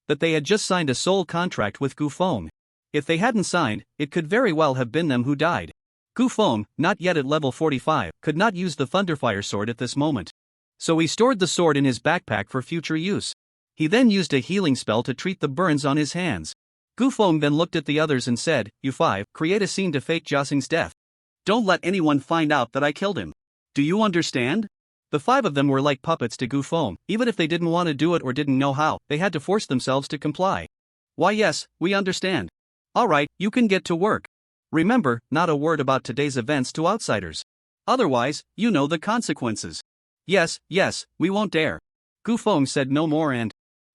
that they had just signed a soul contract with Gu Feng. If they hadn't signed, it could very well have been them who died. Gu Feng, not yet at level 45, could not use the Thunderfire sword at this moment. So he stored the sword in his backpack for future use. He then used a healing spell to treat the burns on his hands. Gu Feng then looked at the others and said, You five, create a scene to fake Jiaxing's death. Don't let anyone find out that I killed him. Do you understand? The five of them were like puppets to Gu Feng. Even if they didn't want to do it or didn't know how, they had to force themselves to comply. Why yes, we understand. Alright, you can get to work. Remember, not a word about today's events to outsiders. Otherwise, you know the consequences. Yes, we won't dare. Gu Feng said no more and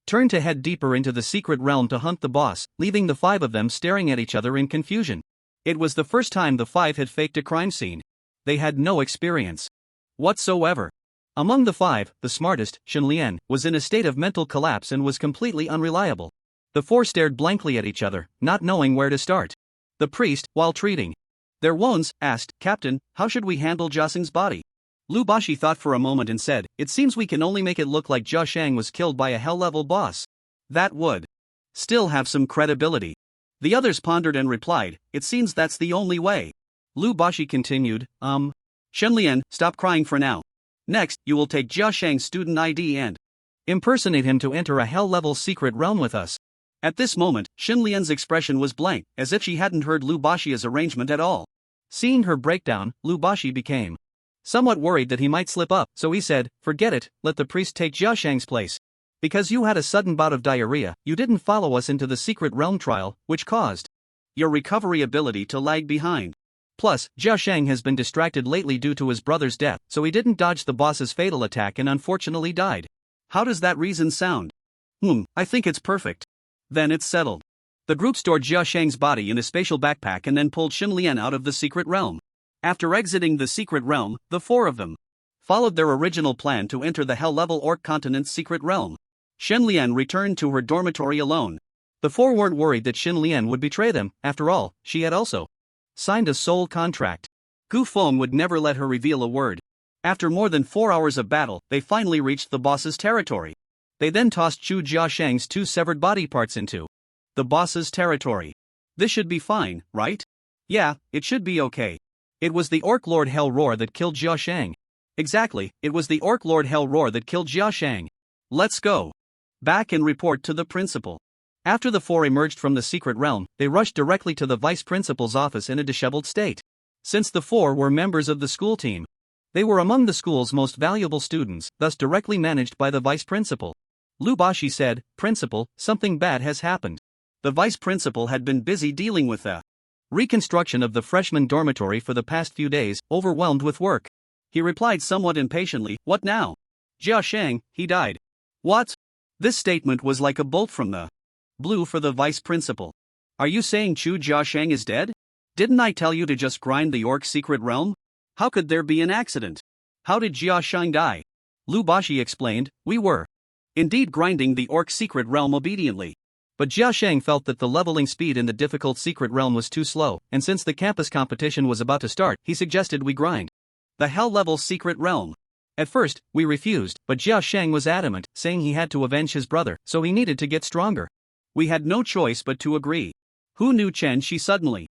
turned to head deeper into the secret realm to hunt the boss, leaving the 5 of them staring at each other in confusion. It was the first time the 5 had faked a crime scene. They had no experience whatsoever. Among the 5, the smartest, Shenlian, was in a state of mental collapse and was completely unreliable. The 4 stared blankly at each other, not knowing where to start. The priest, while treating their wounds, asked, "Captain, how should we handle Jia Xing's body?" Lu Baxi thought for a moment and said, "It seems we can only make it look like Jia Shang was killed by a hell-level boss. That would still have some credibility." The others pondered and replied, "It seems that's the only way." Lu Baxi continued, Shenlian, stop crying for now. Next, you will take Jia Shang's student ID and impersonate him to enter a hell-level secret realm with us." At this moment, Shenlian's expression was blank, as if she hadn't heard Lu Baxi's arrangement at all. Seeing her breakdown, Lu Baxi became somewhat worried that he might slip up, so he said, "Forget it, let the priest take Jia Shang's place. Because you had a sudden bout of diarrhea, you didn't follow us into the secret realm trial, which caused your recovery ability to lag behind. Plus, Jia Shang has been distracted lately due to his brother's death, so he didn't dodge the boss's fatal attack and unfortunately died. How does that reason sound?" I think it's perfect." Then it's settled. The group stored Jia Shang's body in a spatial backpack and then pulled Shenlian out of the secret realm. After exiting the secret realm, the 4 of them followed their original plan to enter the hell-level Orc continent's secret realm. Shenlian returned to her dormitory alone. The 4 weren't worried that Shenlian would betray them, after all, she had also signed a soul contract. Gu Feng would never let her reveal a word. After more than 4 hours of battle, they finally reached the boss's territory. They then tossed Chu Jia Shang's 2 severed body parts into the boss's territory. This should be fine, right? Yeah, it should be okay. It was the Orc Lord Hell Roar that killed Jia Shang. Exactly, it was the Orc Lord Hell Roar that killed Jia Shang. Let's go back and report to the principal. After the 4 emerged from the secret realm, they rushed directly to the vice principal's office in a disheveled state. Since the 4 were members of the school team, they were among the school's most valuable students, thus directly managed by the vice principal. Lu Baxi said, "Principal, something bad has happened." The vice principal had been busy dealing with the reconstruction of the freshman dormitory for the past few days, overwhelmed with work. He replied somewhat impatiently, "What now?" "Jia Shang, he died." "What?" This statement was like a bolt from the blue for the vice principal. "Are you saying Chu Jia Shang is dead? Didn't I tell you to just grind the Orc secret realm? How could there be an accident? How did Jia Shang die?" Lu Baxi explained, "We were indeed grinding the Orc secret realm obediently. But Jia Shang felt that the leveling speed in the difficult secret realm was too slow, and since the campus competition was about to start, he suggested we grind the hell-level secret realm. At first, we refused, but Jia Shang was adamant, saying he had to avenge his brother, so he needed to get stronger. We had no choice but to agree. Who knew Chen Shi suddenly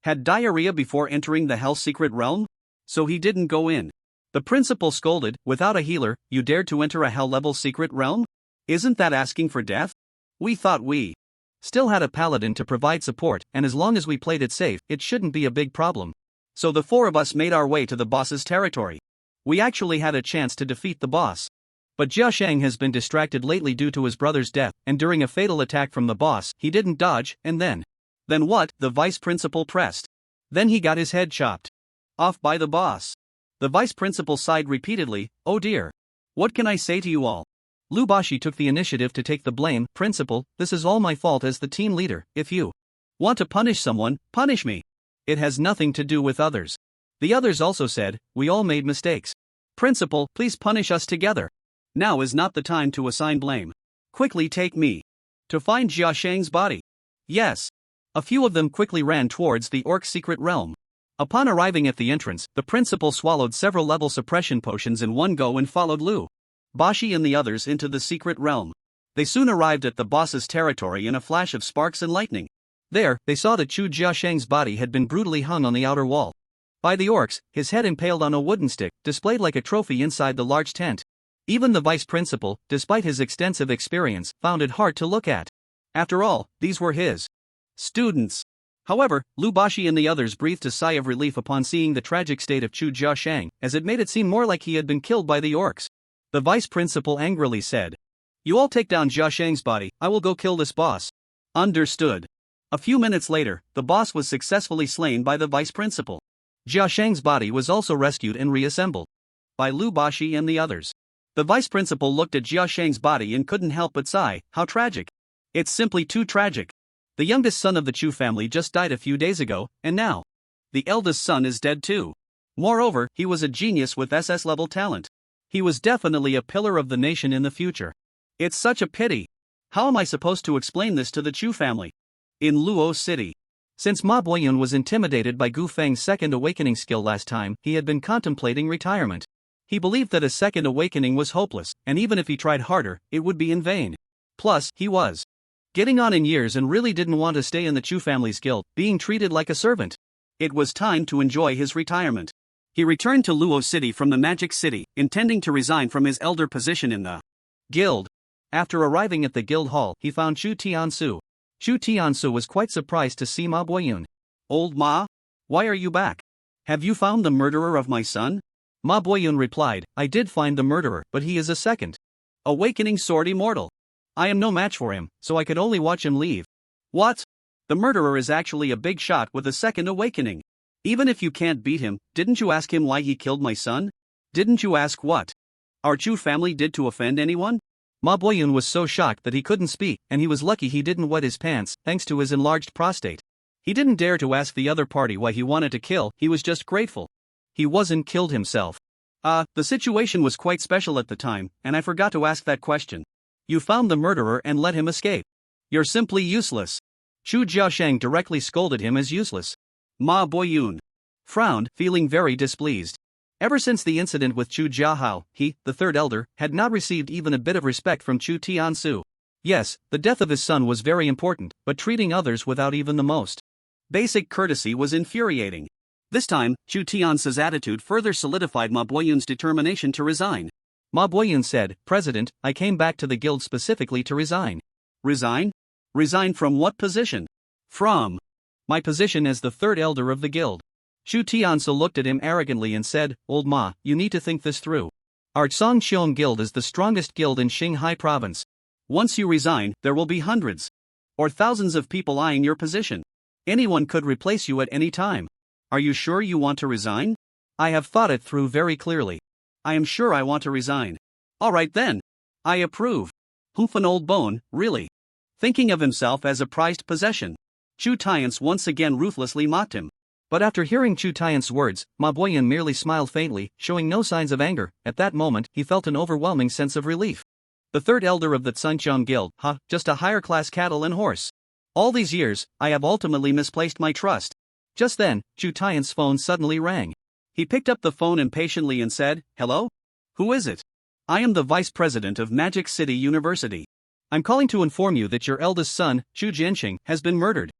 had diarrhea before entering the hell secret realm? So he didn't go in. The principal scolded, "Without a healer, you dared to enter a hell-level secret realm? Isn't that asking for death? We thought we still had a paladin to provide support, and as long as we played it safe, it shouldn't be a big problem." So the 4 of us made our way to the boss's territory. We actually had a chance to defeat the boss. But Jia Shang has been distracted lately due to his brother's death, and during a fatal attack from the boss, he didn't dodge, and then what? The vice principal pressed. Then he got his head chopped off by the boss. The vice principal sighed repeatedly, "Oh dear. What can I say to you all?" Lu Baxi took the initiative to take the blame. "Principal, this is all my fault as the team leader. If you want to punish someone, punish me. It has nothing to do with others." The others also said, "We all made mistakes. Principal, please punish us together. Now is not the time to assign blame. Quickly take me to find Jia Shang's body." "Yes." A few of them quickly ran towards the Orc secret realm. Upon arriving at the entrance, the principal swallowed several level suppression potions in one go and followed Lu Baxi and the others into the secret realm. They soon arrived at the boss's territory in a flash of sparks and lightning. There, they saw that Chu Jia Shang's body had been brutally hung on the outer wall by the orcs, his head impaled on a wooden stick, displayed like a trophy inside the large tent. Even the vice principal, despite his extensive experience, found it hard to look at. After all, these were his students. However, Lu Baxi and the others breathed a sigh of relief upon seeing the tragic state of Chu Jia Shang, as it made it seem more like he had been killed by the orcs. The vice principal angrily said, "You all take down Jia Shang's body, I will go kill this boss." Understood. A few minutes later, the boss was successfully slain by the vice principal. Jia Shang's body was also rescued and reassembled by Lu Baxi and the others. The vice principal looked at Jia Shang's body and couldn't help but sigh. How tragic. It's simply too tragic. The youngest son of the Chu family just died a few days ago, and now the eldest son is dead too. Moreover, he was a genius with SS-level talent. He was definitely a pillar of the nation in the future. It's such a pity. How am I supposed to explain this to the Chu family? In Luo City. Since Ma Boyun was intimidated by Gu Feng's second awakening skill last time, he had been contemplating retirement. He believed that a second awakening was hopeless, and even if he tried harder, it would be in vain. Plus, he was getting on in years and really didn't want to stay in the Chu family's guild, being treated like a servant. It was time to enjoy his retirement. He returned to Luo City from the Magic City, intending to resign from his elder position in the guild. After arriving at the guild hall, he found Chu Tiansu. Chu Tiansu was quite surprised to see Ma Boyun. Old Ma? Why are you back? Have you found the murderer of my son? Ma Boyun replied, I did find the murderer, but he is a second awakening sword immortal. I am no match for him, so I could only watch him leave. What? The murderer is actually a big shot with a second awakening. Even if you can't beat him, didn't you ask him why he killed my son? Didn't you ask what our Chu family did to offend anyone? Ma Boyun was so shocked that he couldn't speak, and he was lucky he didn't wet his pants, thanks to his enlarged prostate. He didn't dare to ask the other party why he wanted to kill, he was just grateful he wasn't killed himself. The situation was quite special at the time, and I forgot to ask that question. You found the murderer and let him escape. You're simply useless. Chu Jiaoshang directly scolded him as useless. Ma Boyun frowned, feeling very displeased. Ever since the incident with Chu Jiahao, he, the third elder, had not received even a bit of respect from Chu Tiansu. Yes, the death of his son was very important, but treating others without even the most basic courtesy was infuriating. This time, Chu Tiansu's attitude further solidified Ma Boyun's determination to resign. Ma Boyun said, President, I came back to the guild specifically to resign. Resign? Resign from what position? From my position as the third elder of the guild. Chu Tiansu looked at him arrogantly and said, Old Ma, you need to think this through. Our Zhangqiong Guild is the strongest guild in Qinghai province. Once you resign, there will be hundreds or thousands of people eyeing your position. Anyone could replace you at any time. Are you sure you want to resign? I have thought it through very clearly. I am sure I want to resign. Alright then. I approve. Hoof an old bone, really. Thinking of himself as a prized possession. Chu Tiansu once again ruthlessly mocked him. But after hearing Chu Tiansu's words, Ma Boyun merely smiled faintly, showing no signs of anger. At that moment, he felt an overwhelming sense of relief. The third elder of the Zhangqiong Guild, just a higher class cattle and horse. All these years, I have ultimately misplaced my trust. Just then, Chu Tiansu's phone suddenly rang. He picked up the phone impatiently and said, Hello? Who is it? I am the vice president of Magic City University. I'm calling to inform you that your eldest son, Chu Jianqing, has been murdered.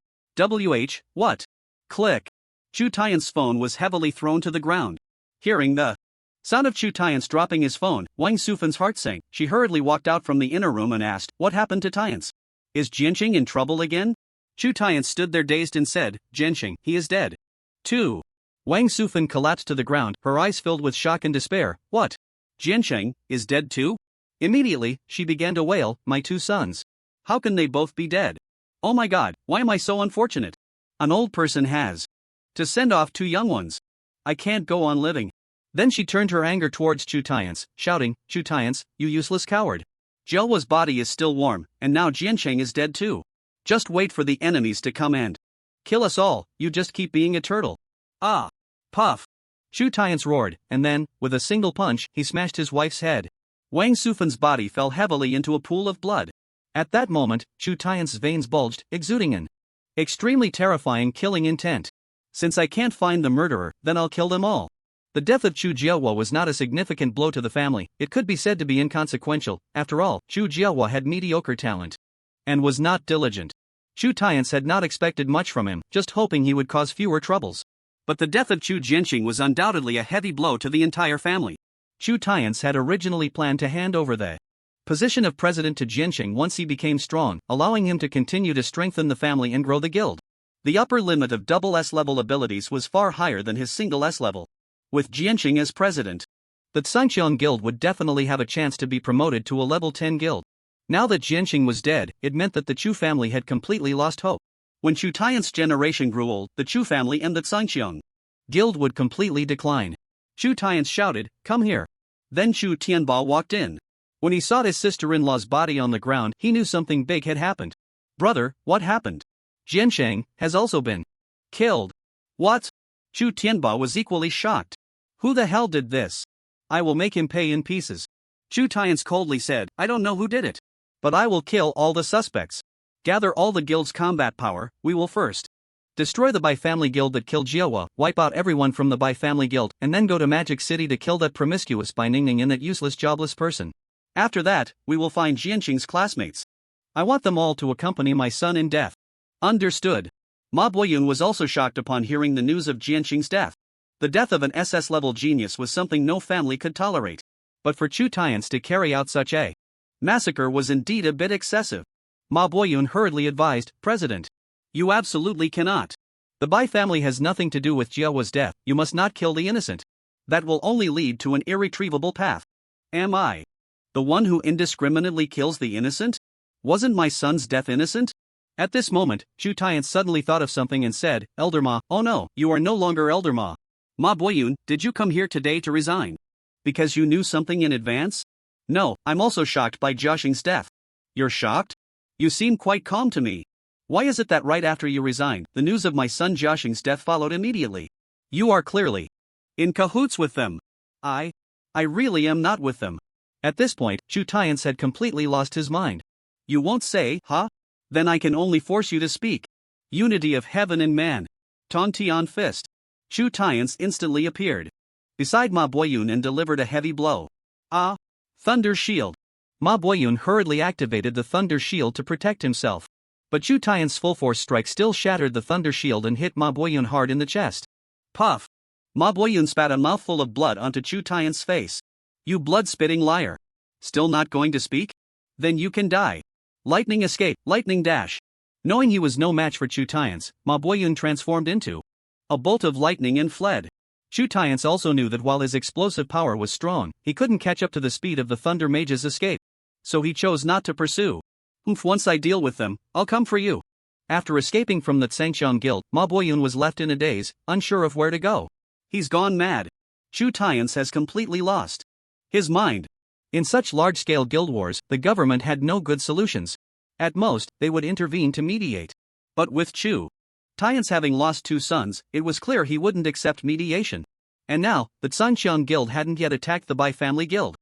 What? Click. Chu Tiansu's phone was heavily thrown to the ground. Hearing the sound of Chu Tiansu dropping his phone, Wang Sufan's heart sank. She hurriedly walked out from the inner room and asked, What happened to Tiansu? Is Jianqing in trouble again? Chu Tiansu stood there dazed and said, Jianqing, he is dead. 2. Wang Sufan collapsed to the ground, her eyes filled with shock and despair. What? Jianqing is dead too? Immediately, she began to wail, My two sons. How can they both be dead? Oh my god, why am I so unfortunate? An old person has to send off two young ones. I can't go on living. Then she turned her anger towards Chu Tiansu, shouting, Chu Tiansu, you useless coward. Jiaowa's body is still warm, and now Jianqing is dead too. Just wait for the enemies to come and kill us all, you just keep being a turtle. Ah! Puff! Chu Tiansu roared, and then, with a single punch, he smashed his wife's head. Wang Sufan's body fell heavily into a pool of blood. At that moment, Chu Tiansu's veins bulged, exuding an extremely terrifying killing intent. Since I can't find the murderer, then I'll kill them all. The death of Chu Jiahua was not a significant blow to the family, it could be said to be inconsequential. After all, Chu Jiahua had mediocre talent and was not diligent. Chu Tiansu had not expected much from him, just hoping he would cause fewer troubles. But the death of Chu Jianqing was undoubtedly a heavy blow to the entire family. Chu Tiansu had originally planned to hand over the position of president to Jianqing once he became strong, allowing him to continue to strengthen the family and grow the guild. The upper limit of double S-level abilities was far higher than his single S-level. With Jianqing as president, the Zhangqiong Guild would definitely have a chance to be promoted to a level 10 guild. Now that Jianqing was dead, it meant that the Chu family had completely lost hope. When Chu Tiansu's generation grew old, the Chu family and the Zhangqiong Guild would completely decline. Chu Tiansu shouted, Come here. Then Chu Tianba walked in. When he saw his sister-in-law's body on the ground, he knew something big had happened. Brother, what happened? Jiansheng has also been killed. What? Chu Tianba was equally shocked. Who the hell did this? I will make him pay in pieces. Chu Tian's coldly said, I don't know who did it. But I will kill all the suspects. Gather all the guild's combat power, we will first destroy the Bai family guild that killed Jiawa, wipe out everyone from the Bai family guild, and then go to Magic City to kill that promiscuous Bai Ningning and that useless jobless person. After that, we will find Jianqing's classmates. I want them all to accompany my son in death. Understood. Ma Boyun was also shocked upon hearing the news of Jianqing's death. The death of an SS-level genius was something no family could tolerate. But for Chu Tian's to carry out such a massacre was indeed a bit excessive. Ma Boyun hurriedly advised, President. You absolutely cannot. The Bai family has nothing to do with Jiawa's death, you must not kill the innocent. That will only lead to an irretrievable path. Am I the one who indiscriminately kills the innocent? Wasn't my son's death innocent? At this moment, Chu Tian suddenly thought of something and said, Elder Ma, oh no, you are no longer Elder Ma. Ma Boyun, did you come here today to resign? Because you knew something in advance? No, I'm also shocked by Jiaxing's death. You're shocked? You seem quite calm to me. Why is it that right after you resigned, the news of my son Jiaxing's death followed immediately? You are clearly in cahoots with them. I really am not with them. At this point, Chu Tian had completely lost his mind. You won't say, huh? Then I can only force you to speak. Unity of heaven and man. Ton Tian fist. Chu Tian instantly appeared beside Ma Boyun and delivered a heavy blow. Thunder shield. Ma Boyun hurriedly activated the thunder shield to protect himself. But Chu Tian's full force strike still shattered the thunder shield and hit Ma Boyun hard in the chest. Puff! Ma Boyun spat a mouthful of blood onto Chu Tian's face. You blood-spitting liar. Still not going to speak? Then you can die. Lightning escape, lightning dash. Knowing he was no match for Chu Tian's, Ma Boyun transformed into a bolt of lightning and fled. Chu Tian's also knew that while his explosive power was strong, he couldn't catch up to the speed of the Thunder Mage's escape. So he chose not to pursue. Once I deal with them, I'll come for you. After escaping from the Tsangxiang guild, Ma Boyun was left in a daze, unsure of where to go. He's gone mad. Chu Tian's has completely lost his mind. In such large-scale guild wars, the government had no good solutions. At most, they would intervene to mediate. But with Chu Tian's having lost 2 sons, it was clear he wouldn't accept mediation. And now, the Tsangxiang guild hadn't yet attacked the Bai family guild.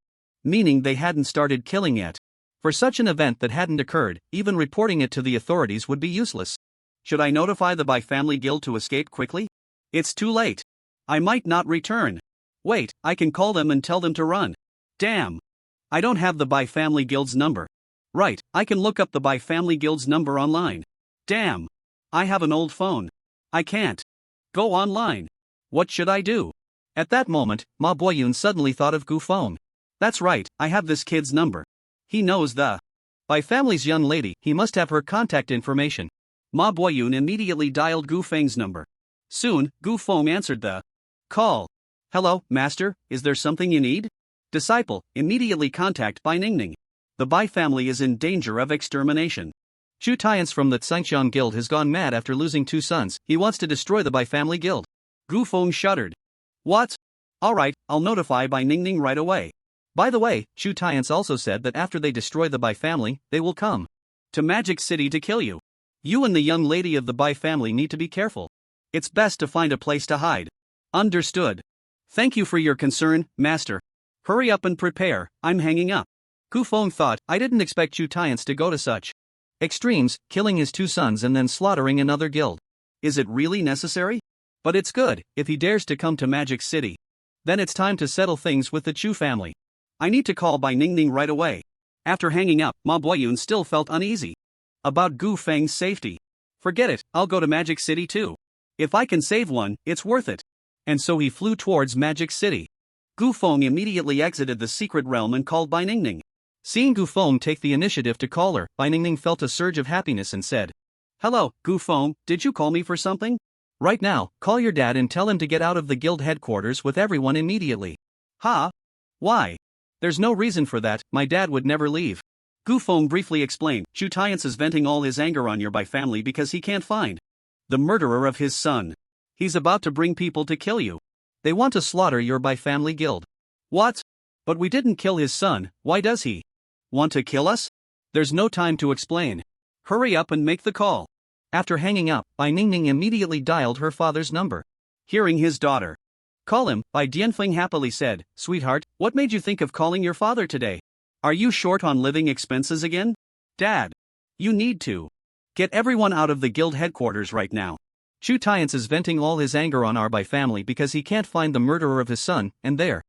Meaning they hadn't started killing yet. For such an event that hadn't occurred, even reporting it to the authorities would be useless. Should I notify the Bai family guild to escape quickly? It's too late. I might not return. Wait, I can call them and tell them to run. Damn. I don't have the Bai family guild's number. Right, I can look up the Bai family guild's number online. Damn. I have an old phone. I can't go online. What should I do? At that moment, Ma Boyun suddenly thought of Gu Feng. That's right, I have this kid's number. He knows the Bai family's young lady, he must have her contact information. Ma Boyun immediately dialed Gu Feng's number. Soon, Gu Feng answered the call. Hello, master, is there something you need? Disciple, immediately contact Bai Ningning. The Bai family is in danger of extermination. Chu Tian's from the Tsangxiang guild has gone mad after losing 2 sons, he wants to destroy the Bai family guild. Gu Feng shuddered. What? Alright, I'll notify Bai Ningning right away. By the way, Chu Tian's also said that after they destroy the Bai family, they will come to Magic City to kill you. You and the young lady of the Bai family need to be careful. It's best to find a place to hide. Understood. Thank you for your concern, master. Hurry up and prepare, I'm hanging up. Gu Feng thought, I didn't expect Chu Tian's to go to such extremes, killing his 2 sons and then slaughtering another guild. Is it really necessary? But it's good, if he dares to come to Magic City. Then it's time to settle things with the Chu family. I need to call Bai Ningning right away. After hanging up, Ma Boyun still felt uneasy about Gu Feng's safety. Forget it, I'll go to Magic City too. If I can save one, it's worth it. And so he flew towards Magic City. Gu Feng immediately exited the secret realm and called Bai Ningning. Seeing Gu Feng take the initiative to call her, Bai Ningning felt a surge of happiness and said, Hello, Gu Feng, did you call me for something? Right now, call your dad and tell him to get out of the guild headquarters with everyone immediately. Ha? Why? There's no reason for that, my dad would never leave. Gu Feng briefly explained, Chu Tian's is venting all his anger on your Bai family because he can't find the murderer of his son. He's about to bring people to kill you. They want to slaughter your Bai family guild. What? But we didn't kill his son, why does he want to kill us? There's no time to explain. Hurry up and make the call. After hanging up, Bai Ningning immediately dialed her father's number. Hearing his daughter call him, Bai Dianfeng happily said, "Sweetheart, what made you think of calling your father today? Are you short on living expenses again? Dad, you need to get everyone out of the guild headquarters right now. Chu Tiance is venting all his anger on our Bai family because he can't find the murderer of his son, and they're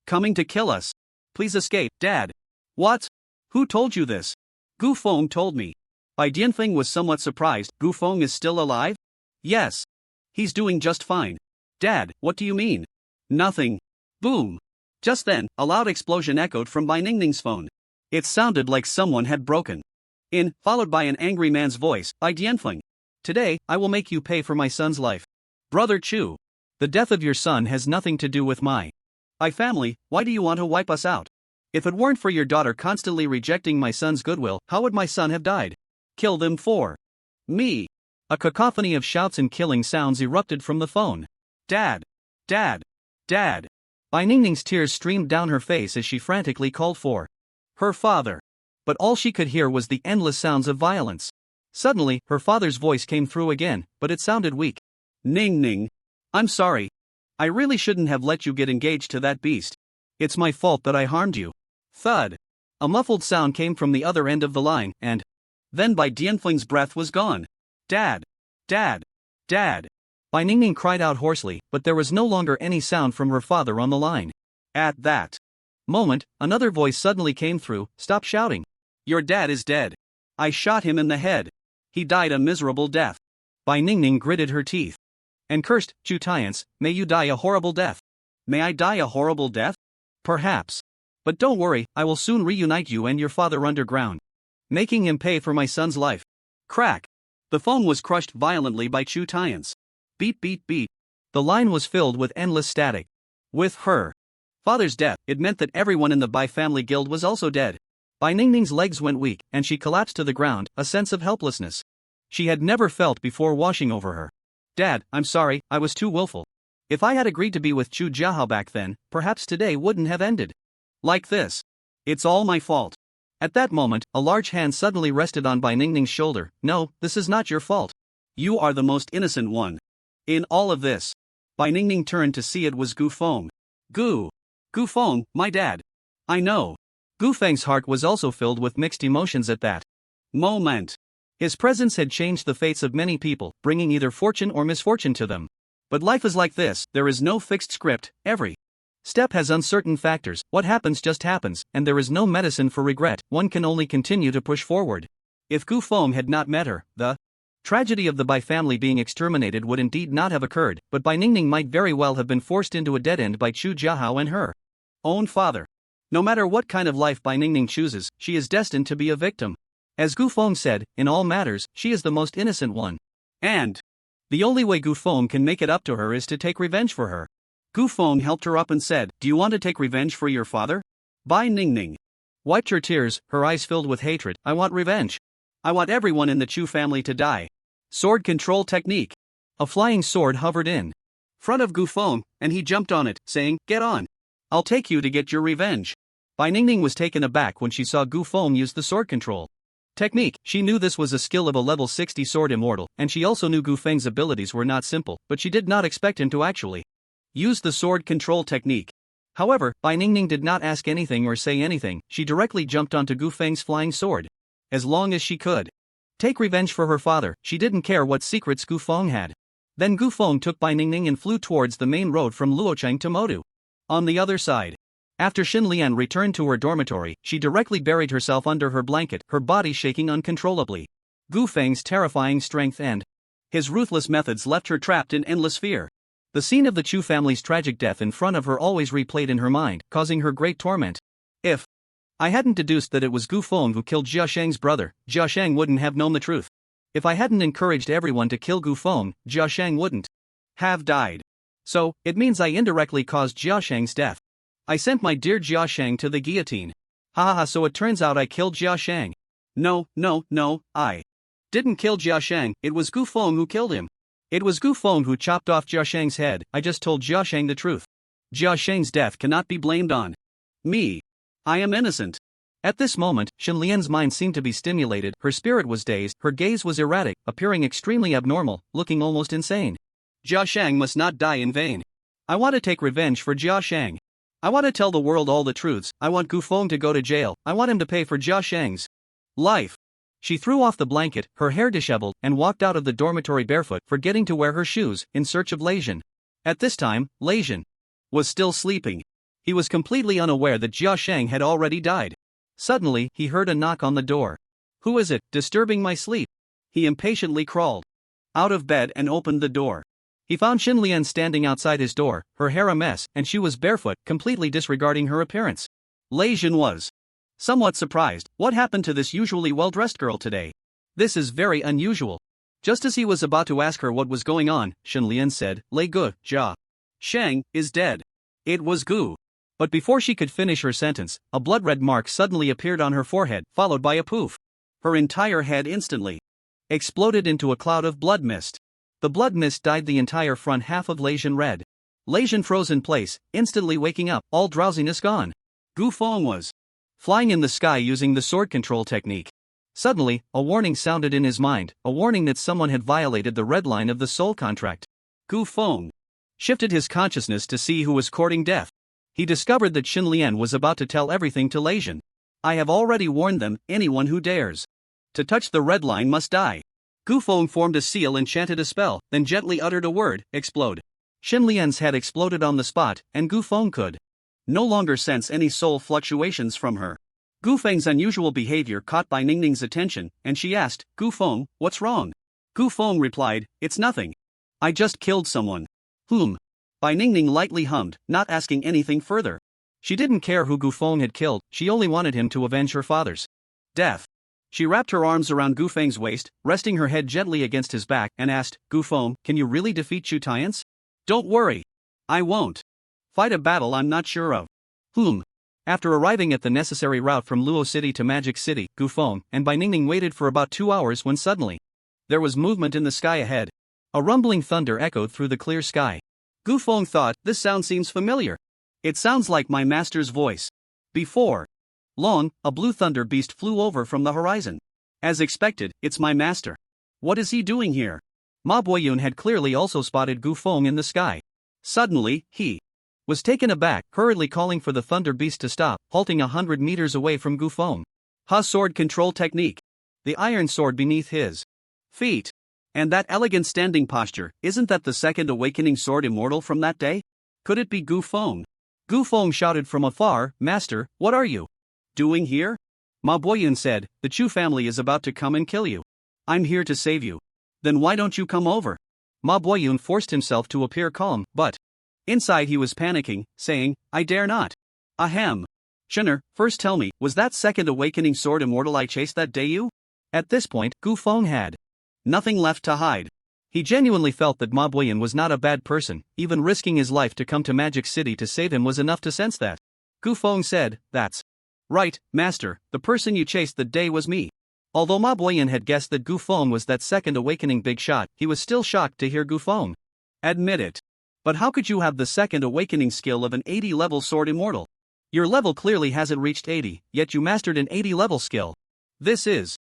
coming to kill us. Please escape, Dad." What? Who told you this? Gu Feng told me. Bai Dianfeng was somewhat surprised. Gu Feng is still alive? Yes. He's doing just fine. Dad, what do you mean? Nothing. Boom. Just then, a loud explosion echoed from Bai Ningning's phone. It sounded like someone had broken in, followed by an angry man's voice. Bai Dianfeng. Today, I will make you pay for my son's life. Brother Chu. The death of your son has nothing to do with my family. Why do you want to wipe us out? If it weren't for your daughter constantly rejecting my son's goodwill, how would my son have died? Kill them for me. A cacophony of shouts and killing sounds erupted from the phone. Dad. Dad. Dad. Bai Ningning's tears streamed down her face as she frantically called for her father. But all she could hear was the endless sounds of violence. Suddenly, her father's voice came through again, but it sounded weak. Ningning. I'm sorry. I really shouldn't have let you get engaged to that beast. It's my fault that I harmed you. Thud. A muffled sound came from the other end of the line, and then Bai Dianfeng's breath was gone. Dad. Dad. Dad. Bai Ningning cried out hoarsely, but there was no longer any sound from her father on the line. At that moment, another voice suddenly came through. Stop shouting. Your dad is dead. I shot him in the head. He died a miserable death. Bai Ningning gritted her teeth and cursed, Chu Tiance, may you die a horrible death. May I die a horrible death? Perhaps. But don't worry, I will soon reunite you and your father underground, making him pay for my son's life. Crack. The phone was crushed violently by Chu Tiance. Beep beep beep. The line was filled with endless static. With her father's death, it meant that everyone in the Bai family guild was also dead. Bai Ningning's legs went weak, and she collapsed to the ground, a sense of helplessness she had never felt before washing over her. Dad, I'm sorry, I was too willful. If I had agreed to be with Chu Jiahao back then, perhaps today wouldn't have ended like this. It's all my fault. At that moment, a large hand suddenly rested on Bai Ningning's shoulder. No, this is not your fault. You are the most innocent one in all of this. Bai Ningning turned to see it was Gu Feng. Gu Feng, my dad. I know. Gu Feng's heart was also filled with mixed emotions at that moment. His presence had changed the fates of many people, bringing either fortune or misfortune to them. But life is like this, there is no fixed script, every step has uncertain factors, what happens just happens, and there is no medicine for regret, one can only continue to push forward. If Gu Feng had not met her, the tragedy of the Bai family being exterminated would indeed not have occurred, but Bai Ningning might very well have been forced into a dead end by Chu Jiahao and her own father. No matter what kind of life Bai Ningning chooses, she is destined to be a victim. As Gu Feng said, in all matters, she is the most innocent one. And the only way Gu Feng can make it up to her is to take revenge for her. Gu Feng helped her up and said, do you want to take revenge for your father? Bai Ningning wiped her tears, her eyes filled with hatred. I want revenge. I want everyone in the Chu family to die. Sword control technique. A flying sword hovered in front of Gu Feng, and he jumped on it, saying, get on. I'll take you to get your revenge. Bai Ningning was taken aback when she saw Gu Feng use the sword control technique. She knew this was a skill of a level 60 sword immortal, and she also knew Gu Feng's abilities were not simple, but she did not expect him to actually use the sword control technique. However, Bai Ningning did not ask anything or say anything, she directly jumped onto Gu Feng's flying sword. As long as she could take revenge for her father, she didn't care what secrets Gu Feng had. Then Gu Feng took Bai Ningning and flew towards the main road from Luocheng to Modu. On the other side, after Xin Lian returned to her dormitory, she directly buried herself under her blanket, her body shaking uncontrollably. Gu Feng's terrifying strength and his ruthless methods left her trapped in endless fear. The scene of the Chu family's tragic death in front of her always replayed in her mind, causing her great torment. If I hadn't deduced that it was Gu Feng who killed Jia Sheng's brother, Jia Sheng wouldn't have known the truth. If I hadn't encouraged everyone to kill Gu Feng, Jia Sheng wouldn't have died. So, it means I indirectly caused Jia Sheng's death. I sent my dear Jia Sheng to the guillotine. Ha, so it turns out I killed Jia Sheng. No, I didn't kill Jia Sheng, it was Gu Feng who killed him. It was Gu Feng who chopped off Jia Sheng's head, I just told Jia Sheng the truth. Jia Sheng's death cannot be blamed on Me. I am innocent. At this moment, Xinlian's mind seemed to be stimulated, her spirit was dazed, her gaze was erratic, appearing extremely abnormal, looking almost insane. Jia Shang must not die in vain. I want to take revenge for Jia Shang. I want to tell the world all the truths, I want Gu Feng to go to jail, I want him to pay for Jia Shang's life. She threw off the blanket, her hair disheveled, and walked out of the dormitory barefoot, forgetting to wear her shoes, in search of Leijin. At this time, Leijin was still sleeping. He was completely unaware that Jia Shang had already died. Suddenly, he heard a knock on the door. Who is it, disturbing my sleep? He impatiently crawled out of bed and opened the door. He found Xinlian standing outside his door, her hair a mess, and she was barefoot, completely disregarding her appearance. Leijin was somewhat surprised. What happened to this usually well-dressed girl today? This is very unusual. Just as he was about to ask her what was going on, Xinlian said, Lei Gu, Jia Shang, is dead. It was Gu. But before she could finish her sentence, a blood-red mark suddenly appeared on her forehead, followed by a poof. Her entire head instantly exploded into a cloud of blood mist. The blood mist dyed the entire front half of Leijin red. Leijin froze in place, instantly waking up, all drowsiness gone. Gu Feng was flying in the sky using the sword control technique. Suddenly, a warning sounded in his mind, a warning that someone had violated the red line of the soul contract. Gu Feng shifted his consciousness to see who was courting death. He discovered that Xinlian was about to tell everything to Leijin. I have already warned them, anyone who dares to touch the red line must die. Gu Feng formed a seal and chanted a spell, then gently uttered a word, explode. Xinlian's head exploded on the spot, and Gu Feng could no longer sense any soul fluctuations from her. Gu Feng's unusual behavior caught Bai Ningning's attention, and she asked, Gu Feng, what's wrong? Gu Feng replied, it's nothing. I just killed someone. Whom? Bai Ningning lightly hummed, not asking anything further. She didn't care who Gu Feng had killed, she only wanted him to avenge her father's death. She wrapped her arms around Gu Feng's waist, resting her head gently against his back, and asked, Gu Feng, can you really defeat Chu Tian's? Don't worry. I won't fight a battle I'm not sure of. Whom? After arriving at the necessary route from Luo City to Magic City, Gu Feng and Bai Ningning waited for about 2 hours when suddenly there was movement in the sky ahead. A rumbling thunder echoed through the clear sky. Gu Feng thought, this sound seems familiar. It sounds like my master's voice. Before long, a blue thunder beast flew over from the horizon. As expected, it's my master. What is he doing here? Ma Boyun had clearly also spotted Gu Feng in the sky. Suddenly, he was taken aback, hurriedly calling for the thunder beast to stop, halting 100 meters away from Gu Feng. Ha sword control technique. The iron sword beneath his feet. And that elegant standing posture, isn't that the second awakening sword immortal from that day? Could it be Gu Feng? Gu Feng shouted from afar, Master, what are you doing here? Ma Boyun said, the Chu family is about to come and kill you. I'm here to save you. Then why don't you come over? Ma Boyun forced himself to appear calm, but inside he was panicking, saying, I dare not. Ahem. Shunner, first tell me, was that second awakening sword immortal I chased that day you? At this point, Gu Feng had nothing left to hide. He genuinely felt that Ma Boyun was not a bad person, even risking his life to come to Magic City to save him was enough to sense that. Gu Feng said, that's right, Master, the person you chased that day was me. Although Ma Boyun had guessed that Gu Feng was that second awakening big shot, he was still shocked to hear Gu Feng admit it. But how could you have the second awakening skill of an 80-level sword immortal? Your level clearly hasn't reached 80, yet you mastered an 80-level skill. This is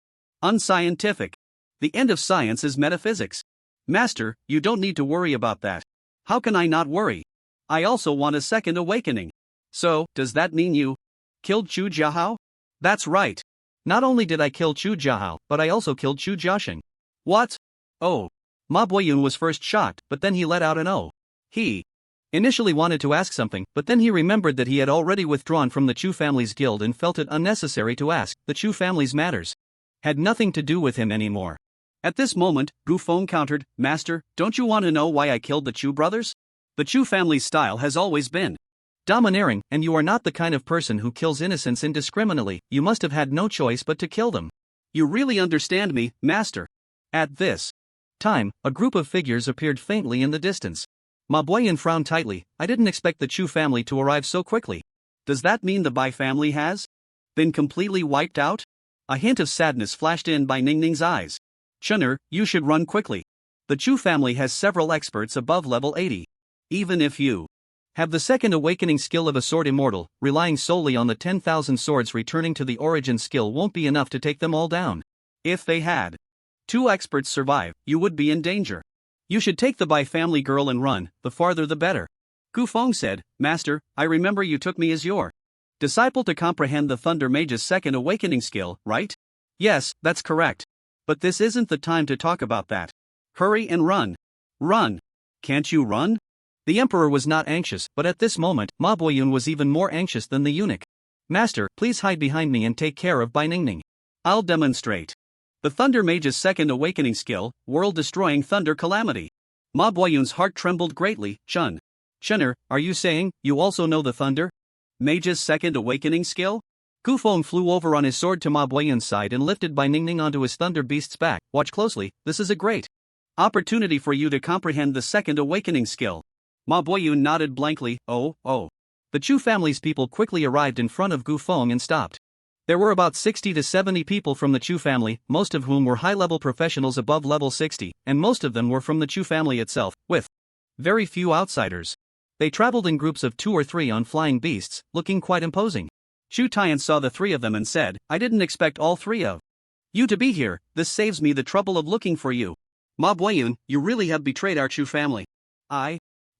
unscientific. The end of science is metaphysics. Master, you don't need to worry about that. How can I not worry? I also want a second awakening. So, does that mean you killed Chu Jiahao? That's right. Not only did I kill Chu Jiahao, but I also killed Chu Jiaxing. What? Oh. Ma Boyun was first shocked, but then he let out an oh. He initially wanted to ask something, but then he remembered that he had already withdrawn from the Chu family's guild and felt it unnecessary to ask. The Chu family's matters had nothing to do with him anymore. At this moment, Gu Feng countered, Master, don't you want to know why I killed the Chu brothers? The Chu family's style has always been domineering, and you are not the kind of person who kills innocents indiscriminately. You must have had no choice but to kill them. You really understand me, Master. At this time, a group of figures appeared faintly in the distance. Ma Boyun frowned tightly. I didn't expect the Chu family to arrive so quickly. Does that mean the Bai family has been completely wiped out? A hint of sadness flashed in Bai Ningning's eyes. Chunner, you should run quickly. The Chu family has several experts above level 80. Even if you Have the second awakening skill of a sword immortal, relying solely on the 10,000 swords returning to the origin skill won't be enough to take them all down. If they had 2 experts survive, you would be in danger. You should take the Bai family girl and run, the farther the better. Gu Feng said, Master, I remember you took me as your disciple to comprehend the Thunder Mage's second awakening skill, right? Yes, that's correct. But this isn't the time to talk about that. Hurry and run. Run. Can't you run? The emperor was not anxious, but at this moment, Ma Boyun was even more anxious than the eunuch. Master, please hide behind me and take care of Bai Ningning. I'll demonstrate. The Thunder Mage's second awakening skill, world-destroying thunder calamity. Ma Boyun's heart trembled greatly. Shunner, are you saying you also know the Thunder Mage's second awakening skill? Gu Feng flew over on his sword to Ma Boyun's side and lifted Bai Ningning onto his Thunder Beast's back. Watch closely, this is a great opportunity for you to comprehend the second awakening skill. Ma Boyun nodded blankly. Oh. The Chu family's people quickly arrived in front of Gu Feng and stopped. There were about 60 to 70 people from the Chu family, most of whom were high-level professionals above level 60, and most of them were from the Chu family itself, with very few outsiders. They traveled in groups of 2 or 3 on flying beasts, looking quite imposing. Chu Tian saw the 3 of them and said, I didn't expect all 3 of you to be here, this saves me the trouble of looking for you. Ma Boyun, you really have betrayed our Chu family.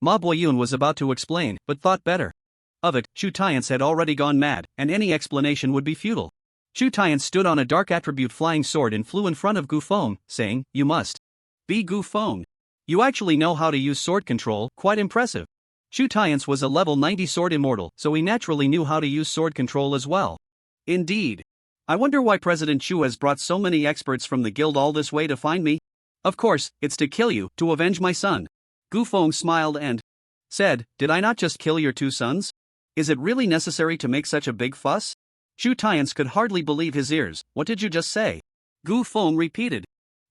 Ma Boyun was about to explain, but thought better of it. Chu Tian had already gone mad, and any explanation would be futile. Chu Tian stood on a dark attribute flying sword and flew in front of Gu Feng, saying, You must be Gu Feng. You actually know how to use sword control, quite impressive. Chu Tian was a level 90 sword immortal, so he naturally knew how to use sword control as well. Indeed. I wonder why President Chu has brought so many experts from the guild all this way to find me? Of course, it's to kill you, to avenge my son. Gu Feng smiled and said, Did I not just kill your 2 sons? Is it really necessary to make such a big fuss? Chu Tian could hardly believe his ears. What did you just say? Gu Feng repeated.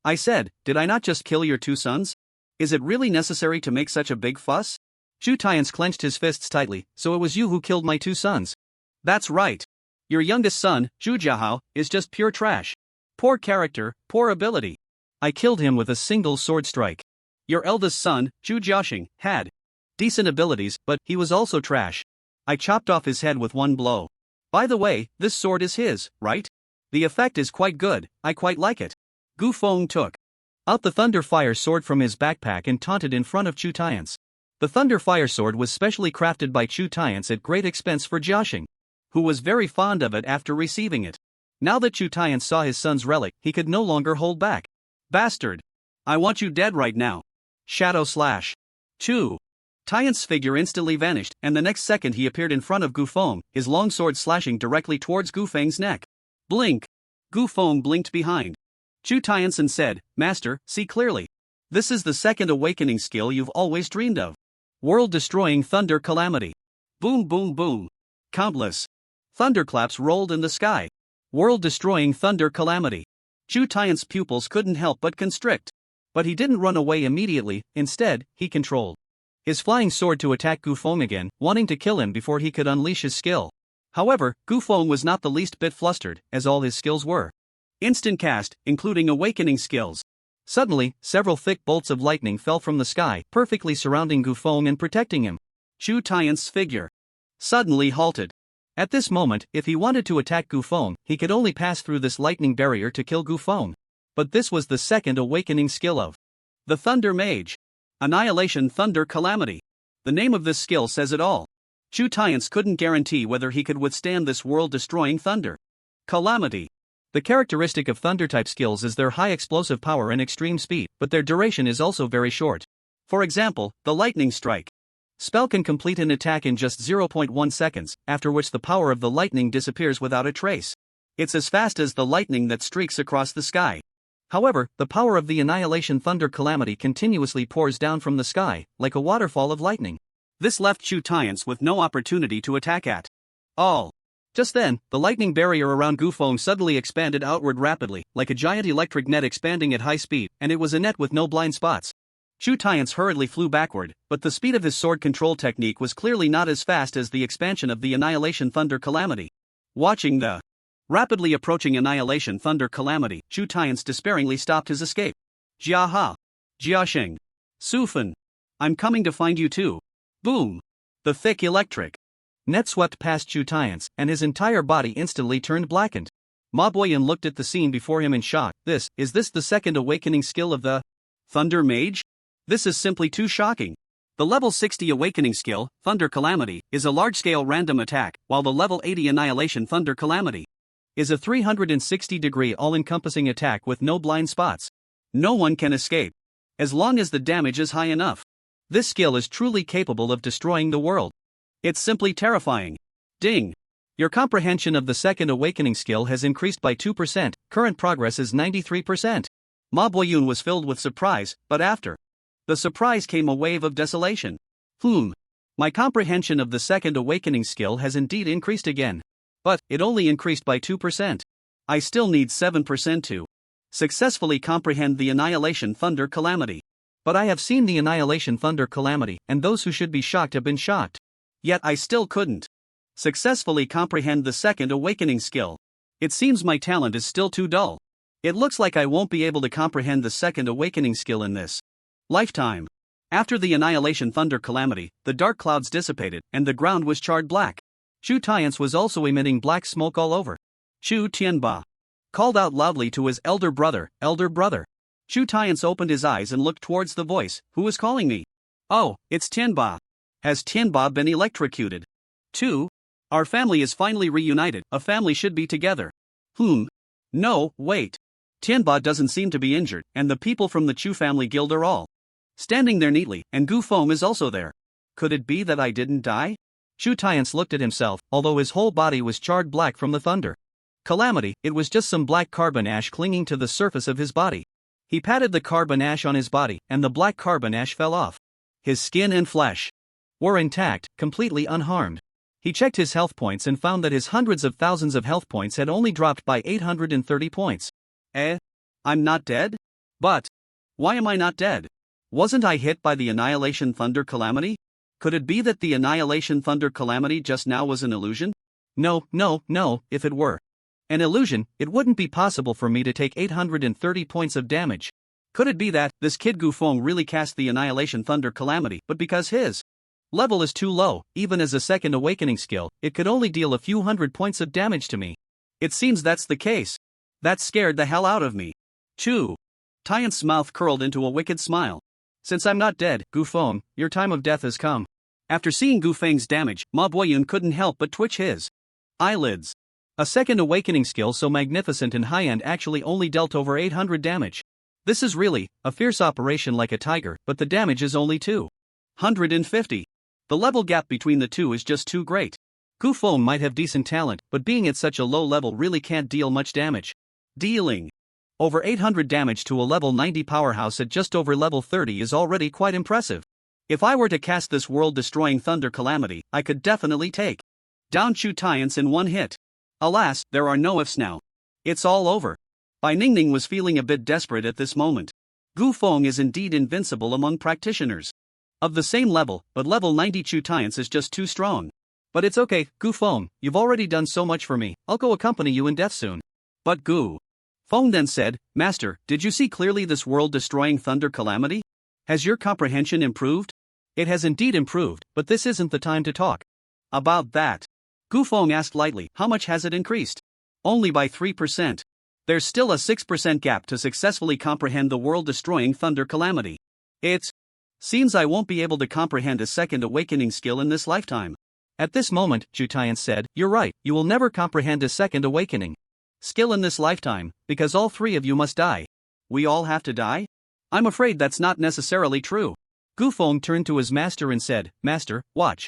I said, did I not just kill your 2 sons? Is it really necessary to make such a big fuss? Chu Tian clenched his fists tightly. So it was you who killed my 2 sons. That's right. Your youngest son, Zhu Jiahao, is just pure trash. Poor character, poor ability. I killed him with a single sword strike. Your eldest son, Zhu Jiaxing, had decent abilities, but he was also trash. I chopped off his head with 1 blow. By the way, this sword is his, right? The effect is quite good, I quite like it. Gu Feng took out the Thunder Fire Sword from his backpack and taunted in front of Chu Tian's. The Thunder Fire Sword was specially crafted by Chu Tian's at great expense for Jiaxing, who was very fond of it after receiving it. Now that Chu Tian saw his son's relic, he could no longer hold back. Bastard! I want you dead right now. Shadow slash. Chu Tian's figure instantly vanished, and the next second he appeared in front of Gu Feng, his long sword slashing directly towards Gu Feng's neck. Blink! Gu Feng blinked behind. Chu Tiansen said, Master, see clearly. This is the second awakening skill you've always dreamed of. World-destroying thunder calamity. Boom boom boom. Countless thunderclaps rolled in the sky. World-destroying thunder calamity. Chu Tian's pupils couldn't help but constrict. But he didn't run away immediately, instead, he controlled his flying sword to attack Gu Feng again, wanting to kill him before he could unleash his skill. However, Gu Feng was not the least bit flustered, as all his skills were instant cast, including awakening skills. Suddenly, several thick bolts of lightning fell from the sky, perfectly surrounding Gu Feng and protecting him. Chu Tian's figure suddenly halted. At this moment, if he wanted to attack Gu Feng, he could only pass through this lightning barrier to kill Gu Feng. But this was the second awakening skill of the Thunder Mage. Annihilation Thunder Calamity. The name of this skill says it all. Chu Tian couldn't guarantee whether he could withstand this world-destroying thunder calamity. The characteristic of Thunder-type skills is their high explosive power and extreme speed, but their duration is also very short. For example, the Lightning Strike spell can complete an attack in just 0.1 seconds, after which the power of the lightning disappears without a trace. It's as fast as the lightning that streaks across the sky. However, the power of the Annihilation Thunder Calamity continuously pours down from the sky, like a waterfall of lightning. This left Chu Tian with no opportunity to attack at all. Just then, the lightning barrier around Gu Feng suddenly expanded outward rapidly, like a giant electric net expanding at high speed, and it was a net with no blind spots. Chu Tian hurriedly flew backward, but the speed of his sword control technique was clearly not as fast as the expansion of the Annihilation Thunder Calamity. Watching the rapidly approaching Annihilation Thunder Calamity, Chu Tian despairingly stopped his escape. Jiaha! Jiaxing! Su Fen! I'm coming to find you too! Boom! The thick electric net swept past Chu Tian's, and his entire body instantly turned blackened. Ma Boyan looked at the scene before him in shock. Is this the second awakening skill of the Thunder Mage? This is simply too shocking. The level 60 awakening skill, Thunder Calamity, is a large-scale random attack, while the level 80 Annihilation Thunder Calamity is a 360-degree all-encompassing attack with no blind spots. No one can escape, as long as the damage is high enough. This skill is truly capable of destroying the world. It's simply terrifying. Ding! Your comprehension of the second awakening skill has increased by 2%, current progress is 93%. Ma Boyun was filled with surprise, but after the surprise came a wave of desolation. My comprehension of the second awakening skill has indeed increased again. But it only increased by 2%. I still need 7% to successfully comprehend the Annihilation Thunder Calamity. But I have seen the Annihilation Thunder Calamity, and those who should be shocked have been shocked. Yet I still couldn't successfully comprehend the second awakening skill. It seems my talent is still too dull. It looks like I won't be able to comprehend the second awakening skill in this lifetime. After the Annihilation Thunder Calamity, the dark clouds dissipated, and the ground was charred black. Chu Tian's was also emitting black smoke all over. Chu Tianba called out loudly to his elder brother, "Elder brother." Chu Tian's opened his eyes and looked towards the voice. "Who is calling me?" "Oh, it's Tianba. Has Tianba been electrocuted?" "2. Our family is finally reunited. A family should be together." No, wait. Tianba doesn't seem to be injured, and the people from the Chu family guild are all standing there neatly, and Gu Feng is also there. Could it be that I didn't die? Chu Tian's looked at himself, although his whole body was charred black from the thunder calamity, it was just some black carbon ash clinging to the surface of his body. He patted the carbon ash on his body, and the black carbon ash fell off. His skin and flesh were intact, completely unharmed. He checked his health points and found that his hundreds of thousands of health points had only dropped by 830 points. I'm not dead? But why am I not dead? Wasn't I hit by the Annihilation Thunder Calamity? Could it be that the Annihilation Thunder Calamity just now was an illusion? No, if it were an illusion, it wouldn't be possible for me to take 830 points of damage. Could it be that this kid Gu Feng really cast the Annihilation Thunder Calamity, but because his level is too low, even as a second awakening skill, it could only deal a few hundred points of damage to me? It seems that's the case. That scared the hell out of me. Chu Tian's mouth curled into a wicked smile. Since I'm not dead, Gu Feng, your time of death has come. After seeing Gu Feng's damage, Ma Boyun couldn't help but twitch his eyelids. A second awakening skill so magnificent and high-end actually only dealt over 800 damage. This is really a fierce operation like a tiger, but the damage is only 250. The level gap between the two is just too great. Gu Feng might have decent talent, but being at such a low level really can't deal much damage. Dealing over 800 damage to a level 90 powerhouse at just over level 30 is already quite impressive. If I were to cast this world-destroying Thunder Calamity, I could definitely take down Chu Tian's in one hit. Alas, there are no ifs now. It's all over. Bai Ningning was feeling a bit desperate at this moment. Gu Feng is indeed invincible among practitioners of the same level, but level 90 Chu Tian's is just too strong. But it's okay, Gu Feng, you've already done so much for me, I'll go accompany you in death soon. But Gu Feng then said, Master, did you see clearly this world-destroying Thunder Calamity? Has your comprehension improved? It has indeed improved, but this isn't the time to talk about that. Gu Feng asked lightly, how much has it increased? Only by 3%. There's still a 6% gap to successfully comprehend the world-destroying Thunder Calamity. It seems I won't be able to comprehend a second awakening skill in this lifetime. At this moment, Chu Tian said, you're right, you will never comprehend a second awakening skill in this lifetime, because all three of you must die. We all have to die? I'm afraid that's not necessarily true. Gu Feng turned to his master and said, Master, watch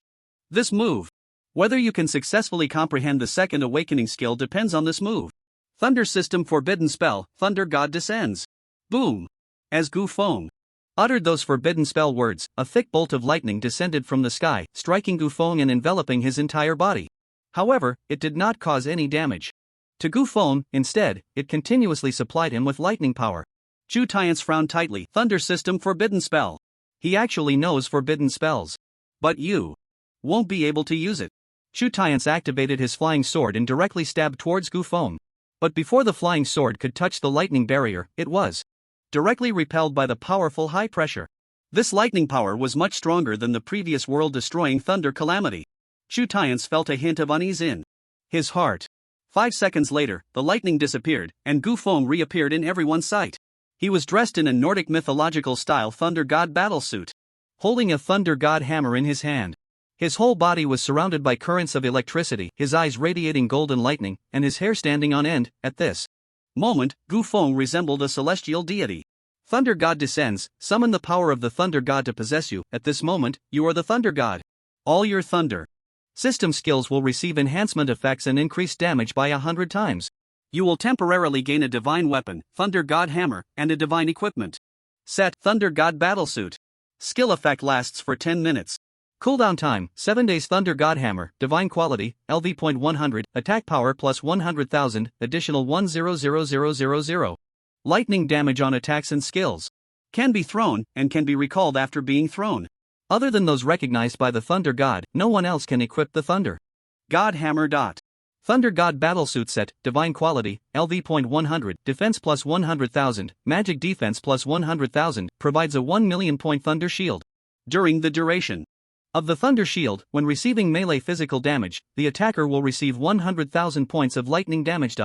this move. Whether you can successfully comprehend the second awakening skill depends on this move. Thunder System Forbidden Spell, Thunder God Descends. Boom! As Gu Feng uttered those forbidden spell words, a thick bolt of lightning descended from the sky, striking Gu Feng and enveloping his entire body. However, it did not cause any damage to Gu Feng. Instead, it continuously supplied him with lightning power. Chu Tian's frowned tightly. Thunder System Forbidden Spell. He actually knows forbidden spells. But you won't be able to use it. Chu Tian's activated his flying sword and directly stabbed towards Gu Feng. But before the flying sword could touch the lightning barrier, it was directly repelled by the powerful high pressure. This lightning power was much stronger than the previous world-destroying thunder calamity. Chu Tian's felt a hint of unease in his heart. 5 seconds later, the lightning disappeared, and Gu Feng reappeared in everyone's sight. He was dressed in a Nordic mythological-style thunder god battlesuit, holding a thunder god hammer in his hand. His whole body was surrounded by currents of electricity, his eyes radiating golden lightning, and his hair standing on end. At this moment, Gu Feng resembled a celestial deity. Thunder God descends, summon the power of the Thunder God to possess you. At this moment, you are the Thunder God. All your thunder system skills will receive enhancement effects and increase damage by 100 times. You will temporarily gain a divine weapon, Thunder God Hammer, and a divine equipment set, Thunder God Battlesuit. Skill effect lasts for 10 minutes. Cooldown time, 7 days. Thunder God Hammer, Divine Quality, LV.100, Attack Power plus 100,000, additional 100000. Lightning damage on attacks and skills. Can be thrown, and can be recalled after being thrown. Other than those recognized by the Thunder God, no one else can equip the Thunder God Hammer. Thunder God Battlesuit Set, Divine Quality, LV.100, Defense plus 100,000, Magic Defense plus 100,000, provides a 1,000,000 point Thunder Shield. During the duration of the Thunder Shield, when receiving melee physical damage, the attacker will receive 100,000 points of lightning damage.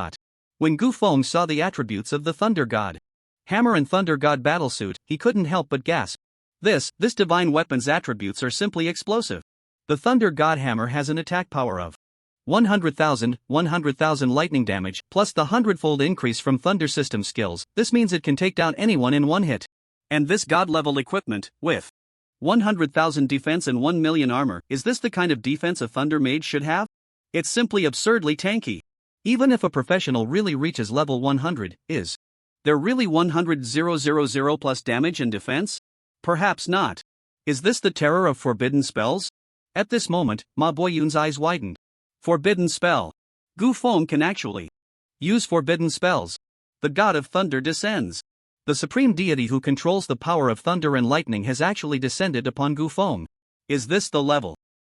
When Gu Feng saw the attributes of the Thunder God Hammer and Thunder God Battlesuit, he couldn't help but gasp. This divine weapon's attributes are simply explosive. The Thunder God Hammer has an attack power of 100,000 lightning damage, plus the 100-fold increase from Thunder System skills. This means it can take down anyone in one hit. And this God-level equipment, with 100,000 defense and 1,000,000 armor, is this the kind of defense a Thunder Mage should have? It's simply absurdly tanky. Even if a professional really reaches level 100, is there really 100,000 plus damage and defense? Perhaps not. Is this the terror of forbidden spells? At this moment, Ma Boyun's eyes widened. Forbidden spell. Gu Feng can actually use forbidden spells. The God of Thunder descends. The supreme deity who controls the power of thunder and lightning has actually descended upon Gu Feng. Is this the level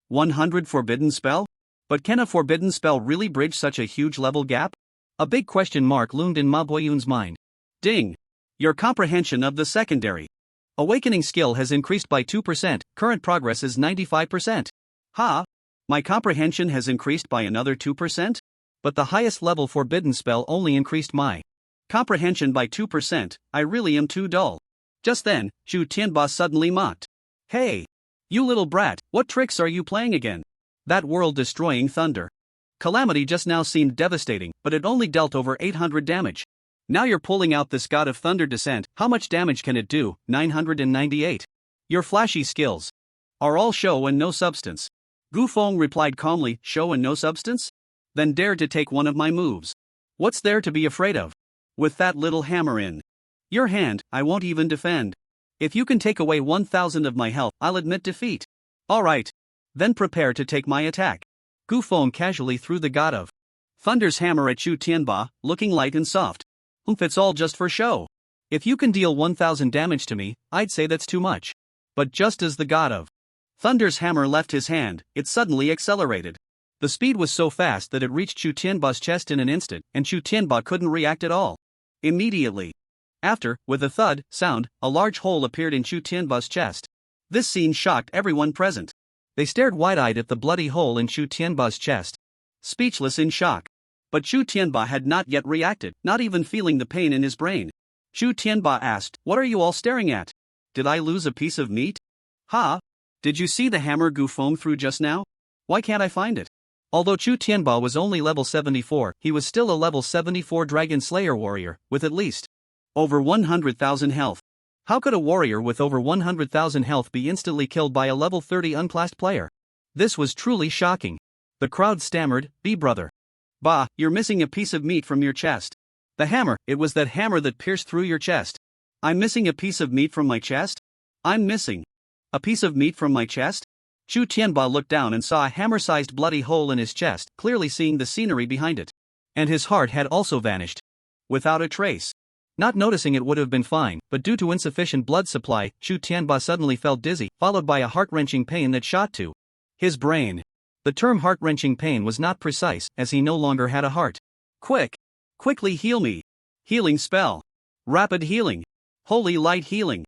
100 forbidden spell? But can a forbidden spell really bridge such a huge level gap? A big question mark loomed in Ma Boyun's mind. Ding! Your comprehension of the secondary awakening skill has increased by 2%, current progress is 95%. Ha! My comprehension has increased by another 2%? But the highest level forbidden spell only increased my comprehension by 2%, I really am too dull. Just then, Chu Tianba suddenly mocked. Hey! You little brat, what tricks are you playing again? That world-destroying thunder calamity just now seemed devastating, but it only dealt over 800 damage. Now you're pulling out this God of Thunder descent, how much damage can it do? 998. Your flashy skills are all show and no substance. Gu Feng replied calmly, show and no substance? Then dare to take one of my moves. What's there to be afraid of? With that little hammer in your hand, I won't even defend. If you can take away 1,000 of my health, I'll admit defeat. Alright. Then prepare to take my attack. Gu Feng casually threw the God of Thunder's hammer at Chu Tianba, looking light and soft. It's all just for show. If you can deal 1,000 damage to me, I'd say that's too much. But just as the God of Thunder's hammer left his hand, it suddenly accelerated. The speed was so fast that it reached Chu Tianba's chest in an instant, and Chu Tianba couldn't react at all. Immediately after, with a thud sound, a large hole appeared in Chu Tianba's chest. This scene shocked everyone present. They stared wide-eyed at the bloody hole in Chu Tianba's chest, speechless in shock. But Chu Tianba had not yet reacted, not even feeling the pain in his brain. Chu Tianba asked, what are you all staring at? Did I lose a piece of meat? Ha! Did you see the hammer Gu Feng threw just now? Why can't I find it? Although Chu Tianba was only level 74, he was still a level 74 Dragon Slayer warrior, with at least over 100,000 health. How could a warrior with over 100,000 health be instantly killed by a level 30 unclassed player? This was truly shocking. The crowd stammered, brother. Bah, you're missing a piece of meat from your chest. The hammer, it was that hammer that pierced through your chest. I'm missing a piece of meat from my chest? I'm missing a piece of meat from my chest? Chu Tianba looked down and saw a hammer-sized bloody hole in his chest, clearly seeing the scenery behind it. And his heart had also vanished. Without a trace. Not noticing it would have been fine, but due to insufficient blood supply, Chu Tianba suddenly felt dizzy, followed by a heart-wrenching pain that shot to his brain. The term heart-wrenching pain was not precise, as he no longer had a heart. Quickly heal me. Healing spell. Rapid healing. Holy light healing.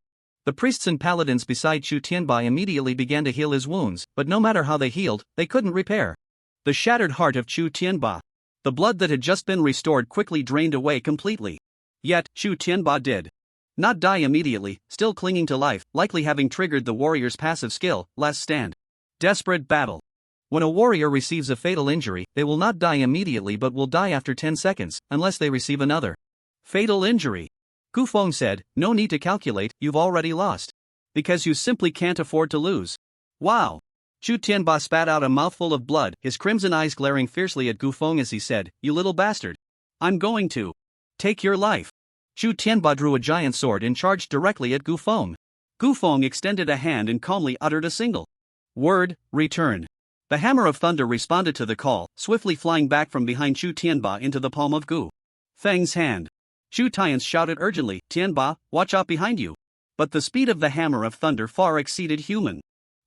The priests and paladins beside Chu Tianba immediately began to heal his wounds, but no matter how they healed, they couldn't repair the shattered heart of Chu Tianba. The blood that had just been restored quickly drained away completely. Yet, Chu Tianba did not die immediately, still clinging to life, likely having triggered the warrior's passive skill, Last Stand. Desperate battle. When a warrior receives a fatal injury, they will not die immediately but will die after 10 seconds, unless they receive another fatal injury. Gu Feng said, "No need to calculate, you've already lost. Because you simply can't afford to lose." Wow! Chu Tianba spat out a mouthful of blood, his crimson eyes glaring fiercely at Gu Feng as he said, "You little bastard. I'm going to take your life." Chu Tianba drew a giant sword and charged directly at Gu Feng. Gu Feng extended a hand and calmly uttered a single word, "Return." The hammer of thunder responded to the call, swiftly flying back from behind Chu Tianba into the palm of Gu Feng's hand. Chu Tians shouted urgently, "Tianba, watch out behind you." But the speed of the hammer of thunder far exceeded human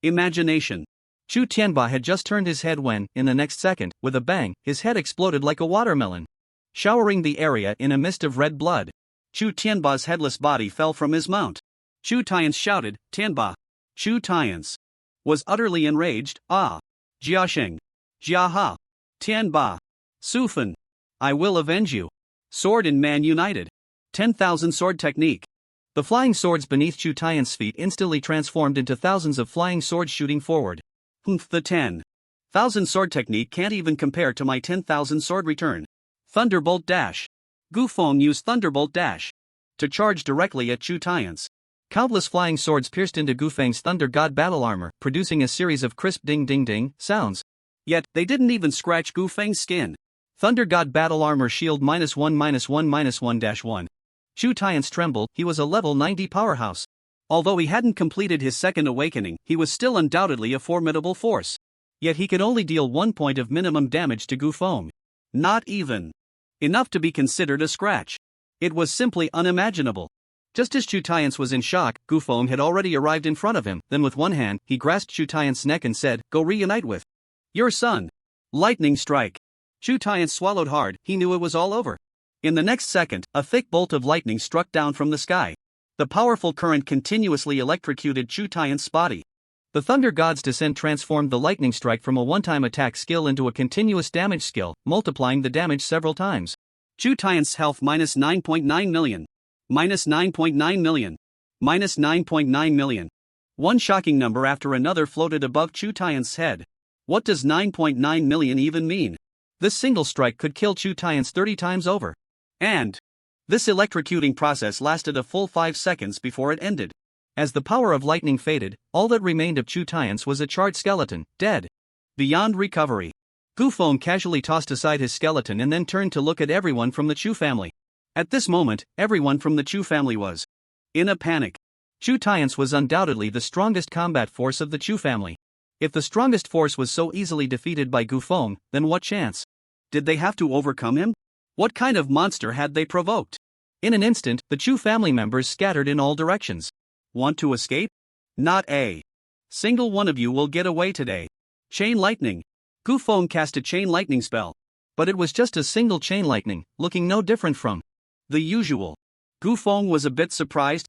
imagination. Chu Tianba had just turned his head when, in the next second, with a bang, his head exploded like a watermelon, showering the area in a mist of red blood. Chu Tianba's headless body fell from his mount. Chu Tians shouted, "Tianba!" Chu Tians was utterly enraged. "Ah! Jiasheng! Jiaha! Tianba! Sufan! I will avenge you!" Sword and man united. 10,000 sword technique. The flying swords beneath Chu Tian's feet instantly transformed into thousands of flying swords shooting forward. The 10,000 sword technique can't even compare to my 10,000 sword return. Thunderbolt dash. Gu Feng used Thunderbolt dash to charge directly at Chu Tians. Countless flying swords pierced into Gu Feng's Thunder God battle armor, producing a series of crisp ding-ding-ding sounds. Yet, they didn't even scratch Gu Feng's skin. Thunder God battle armor shield -1-1-1-1-1. Chu Tians trembled, he was a level 90 powerhouse. Although he hadn't completed his second awakening, he was still undoubtedly a formidable force. Yet he could only deal 1 point of minimum damage to Gu Feng. Not even enough to be considered a scratch. It was simply unimaginable. Just as Chu Tians was in shock, Gu Feng had already arrived in front of him, then with one hand, he grasped Chu Tian's neck and said, "Go reunite with your son." Lightning strike. Chu Tians swallowed hard, he knew it was all over. In the next second, a thick bolt of lightning struck down from the sky. The powerful current continuously electrocuted Chu Tian's body. The Thunder God's descent transformed the lightning strike from a one-time attack skill into a continuous damage skill, multiplying the damage several times. Chu Tian's health -9.9 million. -9.9 million. -9.9 million. One shocking number after another floated above Chu Tian's head. What does 9.9 million even mean? This single strike could kill Chu Tians 30 times over. And this electrocuting process lasted a full 5 seconds before it ended. As the power of lightning faded, all that remained of Chu Tians was a charred skeleton, dead beyond recovery. Gu Feng casually tossed aside his skeleton and then turned to look at everyone from the Chu family. At this moment, everyone from the Chu family was in a panic. Chu Tians was undoubtedly the strongest combat force of the Chu family. If the strongest force was so easily defeated by Gu Feng, then what chance did they have to overcome him? What kind of monster had they provoked? In an instant, the Chu family members scattered in all directions. Want to escape? Not a single one of you will get away today. Chain lightning. Gu Feng cast a chain lightning spell. But it was just a single chain lightning, looking no different from the usual. Gu Feng was a bit surprised.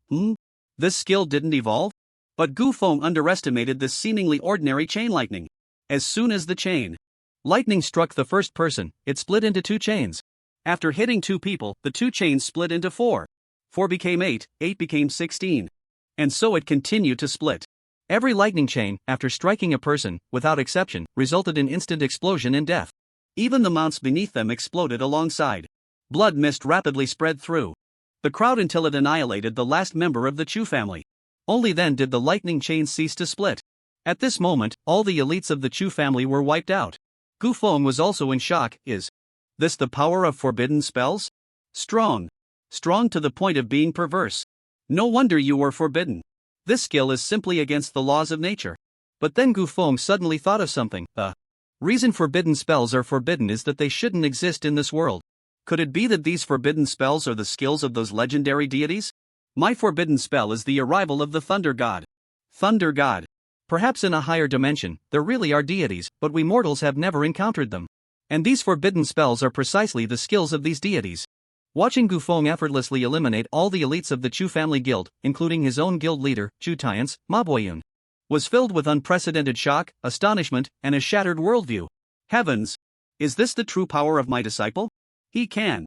This skill didn't evolve? But Gu Feng underestimated this seemingly ordinary chain lightning. As soon as the chain lightning struck the first person, it split into 2 chains. After hitting 2 people, the 2 chains split into 4. 4 became 8, 8 became 16. And so it continued to split. Every lightning chain, after striking a person, without exception, resulted in instant explosion and death. Even the mounts beneath them exploded alongside. Blood mist rapidly spread through the crowd until it annihilated the last member of the Chu family. Only then did the lightning chains cease to split. At this moment, all the elites of the Chu family were wiped out. Gu Feng was also in shock. Is this the power of forbidden spells? Strong. Strong to the point of being perverse. No wonder you were forbidden. This skill is simply against the laws of nature. But then Gu Feng suddenly thought of something. The reason forbidden spells are forbidden is that they shouldn't exist in this world. Could it be that these forbidden spells are the skills of those legendary deities? My forbidden spell is the arrival of the Thunder God. Thunder God. Perhaps in a higher dimension, there really are deities, but we mortals have never encountered them. And these forbidden spells are precisely the skills of these deities. Watching Gufeng effortlessly eliminate all the elites of the Chu family guild, including his own guild leader, Chu Tian's, Ma Boyun, was filled with unprecedented shock, astonishment, and a shattered worldview. Heavens! Is this the true power of my disciple? He can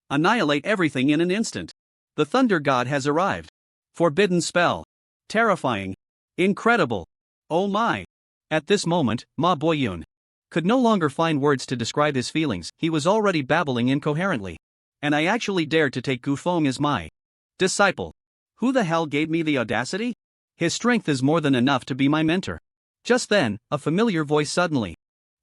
annihilate everything in an instant. The Thunder God has arrived. Forbidden spell. Terrifying. Incredible. Oh my. At this moment, Ma Boyun could no longer find words to describe his feelings. He was already babbling incoherently. And I actually dared to take Gufeng as my disciple. Who the hell gave me the audacity? His strength is more than enough to be my mentor. Just then, a familiar voice suddenly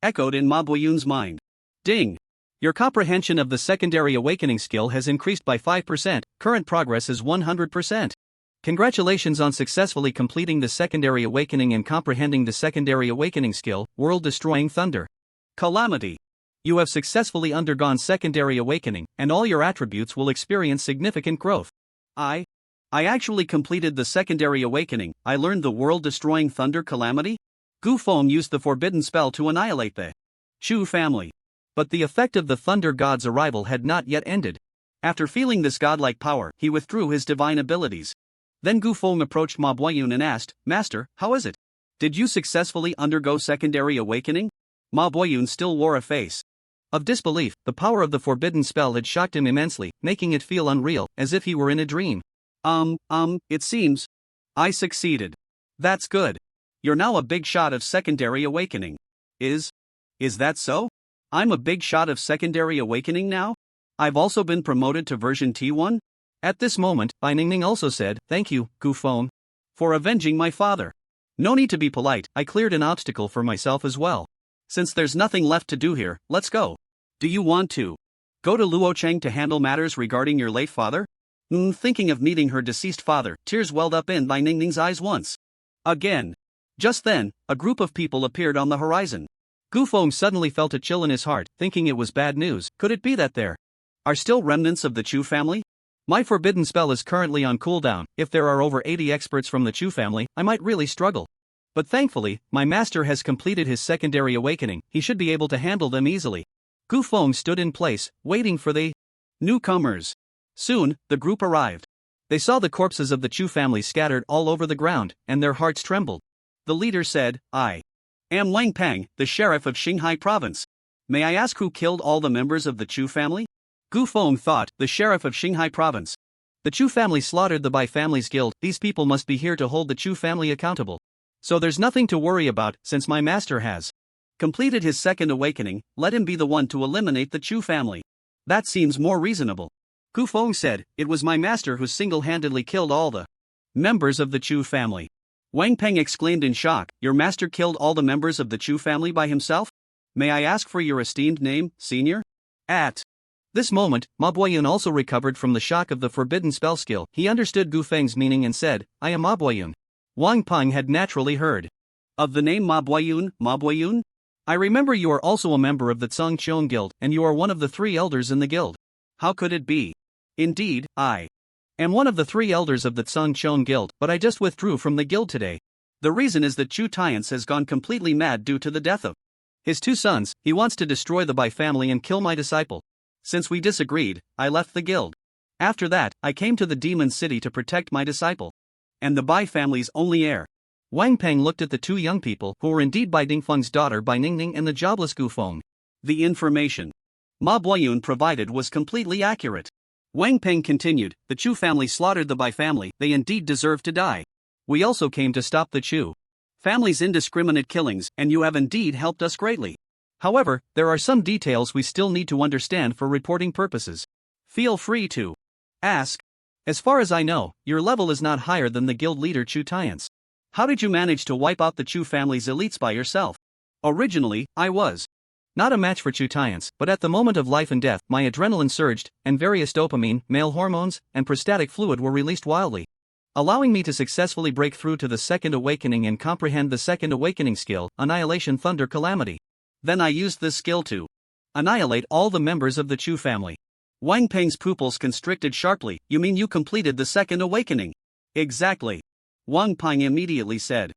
echoed in Ma Boyun's mind. Ding! Your comprehension of the secondary awakening skill has increased by 5%, current progress is 100%. Congratulations on successfully completing the secondary awakening and comprehending the secondary awakening skill, world-destroying thunder calamity. You have successfully undergone secondary awakening, and all your attributes will experience significant growth. I actually completed the secondary awakening. I learned the world-destroying thunder calamity. Gufeng used the forbidden spell to annihilate the Chu family. But the effect of the thunder god's arrival had not yet ended. After feeling this godlike power, he withdrew his divine abilities. Then Gufeng approached Ma Boyun and asked, Master, how is it? Did you successfully undergo secondary awakening? Ma Boyun still wore a face of disbelief. The power of the forbidden spell had shocked him immensely, making it feel unreal, as if he were in a dream. It seems I succeeded. That's good. You're now a big shot of secondary awakening. Is that so? I'm a big shot of secondary awakening now? I've also been promoted to version T1? At this moment, Bai Ningning also said, Thank you, Gufeng, for avenging my father. No need to be polite, I cleared an obstacle for myself as well. Since there's nothing left to do here, let's go. Do you want to go to Luocheng to handle matters regarding your late father? Thinking of meeting her deceased father, tears welled up in Bai Ningning's eyes once again. Just then, a group of people appeared on the horizon. Gufeng suddenly felt a chill in his heart, thinking it was bad news. Could it be that there are still remnants of the Chu family? My forbidden spell is currently on cooldown. If there are over 80 experts from the Chu family, I might really struggle. But thankfully, my master has completed his secondary awakening. He should be able to handle them easily. Gufeng stood in place, waiting for the newcomers. Soon, the group arrived. They saw the corpses of the Chu family scattered all over the ground, and their hearts trembled. The leader said, I am Wang Peng, the sheriff of Xinghai province. May I ask who killed all the members of the Chu family? Gufeng thought, the sheriff of Xinghai province. The Chu family slaughtered the Bai family's guild. These people must be here to hold the Chu family accountable. So there's nothing to worry about, since my master has completed his second awakening. Let him be the one to eliminate the Chu family. That seems more reasonable. Gufeng said, It was my master who single-handedly killed all the members of the Chu family. Wang Peng exclaimed in shock, Your master killed all the members of the Chu family by himself? May I ask for your esteemed name, senior? At this moment, Ma Boyun also recovered from the shock of the forbidden spell skill. He understood Gufeng's meaning and said, I am Ma Boyun. Wang Peng had naturally heard of the name Ma Boyun. Ma Boyun? I remember you are also a member of the Tsung Cheon Guild, and you are one of the 3 elders in the guild. How could it be? Indeed, I am one of the 3 elders of the Tsung Cheon Guild, but I just withdrew from the guild today. The reason is that Chu Tian's has gone completely mad due to the death of his 2 sons. He wants to destroy the Bai family and kill my disciple. Since we disagreed, I left the guild. After that, I came to the Demon City to protect my disciple and the Bai family's only heir. Wang Peng looked at the 2 young people who were indeed Bai Dingfeng's daughter Bai Ningning and the jobless Gufeng. The information Ma Boyun provided was completely accurate. Wang Peng continued, The Chu family slaughtered the Bai family. They indeed deserve to die. We also came to stop the Chu family's indiscriminate killings, and you have indeed helped us greatly. However, there are some details we still need to understand for reporting purposes. Feel free to ask. As far as I know, your level is not higher than the guild leader Chu Tian's. How did you manage to wipe out the Chu family's elites by yourself? Originally, I was not a match for Chu Tian's, but at the moment of life and death, my adrenaline surged, and various dopamine, male hormones, and prostatic fluid were released wildly, allowing me to successfully break through to the second awakening and comprehend the second awakening skill, Annihilation Thunder Calamity. Then I used this skill to annihilate all the members of the Chu family. Wang Peng's pupils constricted sharply. You mean you completed the second awakening? Exactly. Wang Peng immediately said.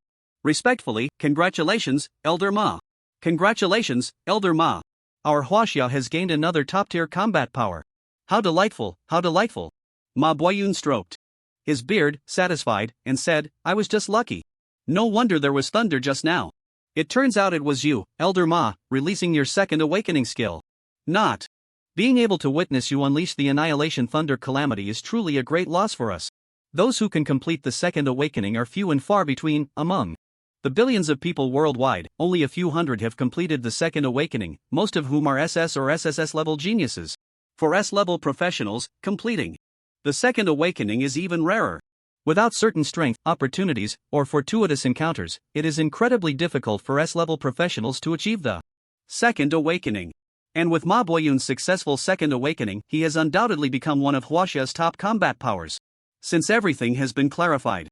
Respectfully, congratulations, Elder Ma. Congratulations, Elder Ma. Our Huaxia has gained another top-tier combat power. How delightful, how delightful. Ma Boyun stroked his beard, satisfied, and said, I was just lucky. No wonder there was thunder just now. It turns out it was you, Elder Ma, releasing your second awakening skill. Not. Being able to witness you unleash the annihilation thunder calamity is truly a great loss for us. Those who can complete the second awakening are few and far between. Among the billions of people worldwide, only a few hundred have completed the second awakening, most of whom are SS or SSS level geniuses. For S-level professionals, completing the second awakening is even rarer. Without certain strength, opportunities, or fortuitous encounters, it is incredibly difficult for S-level professionals to achieve the second awakening. And with Ma Boyun's successful second awakening, he has undoubtedly become one of Huaxia's top combat powers. Since everything has been clarified,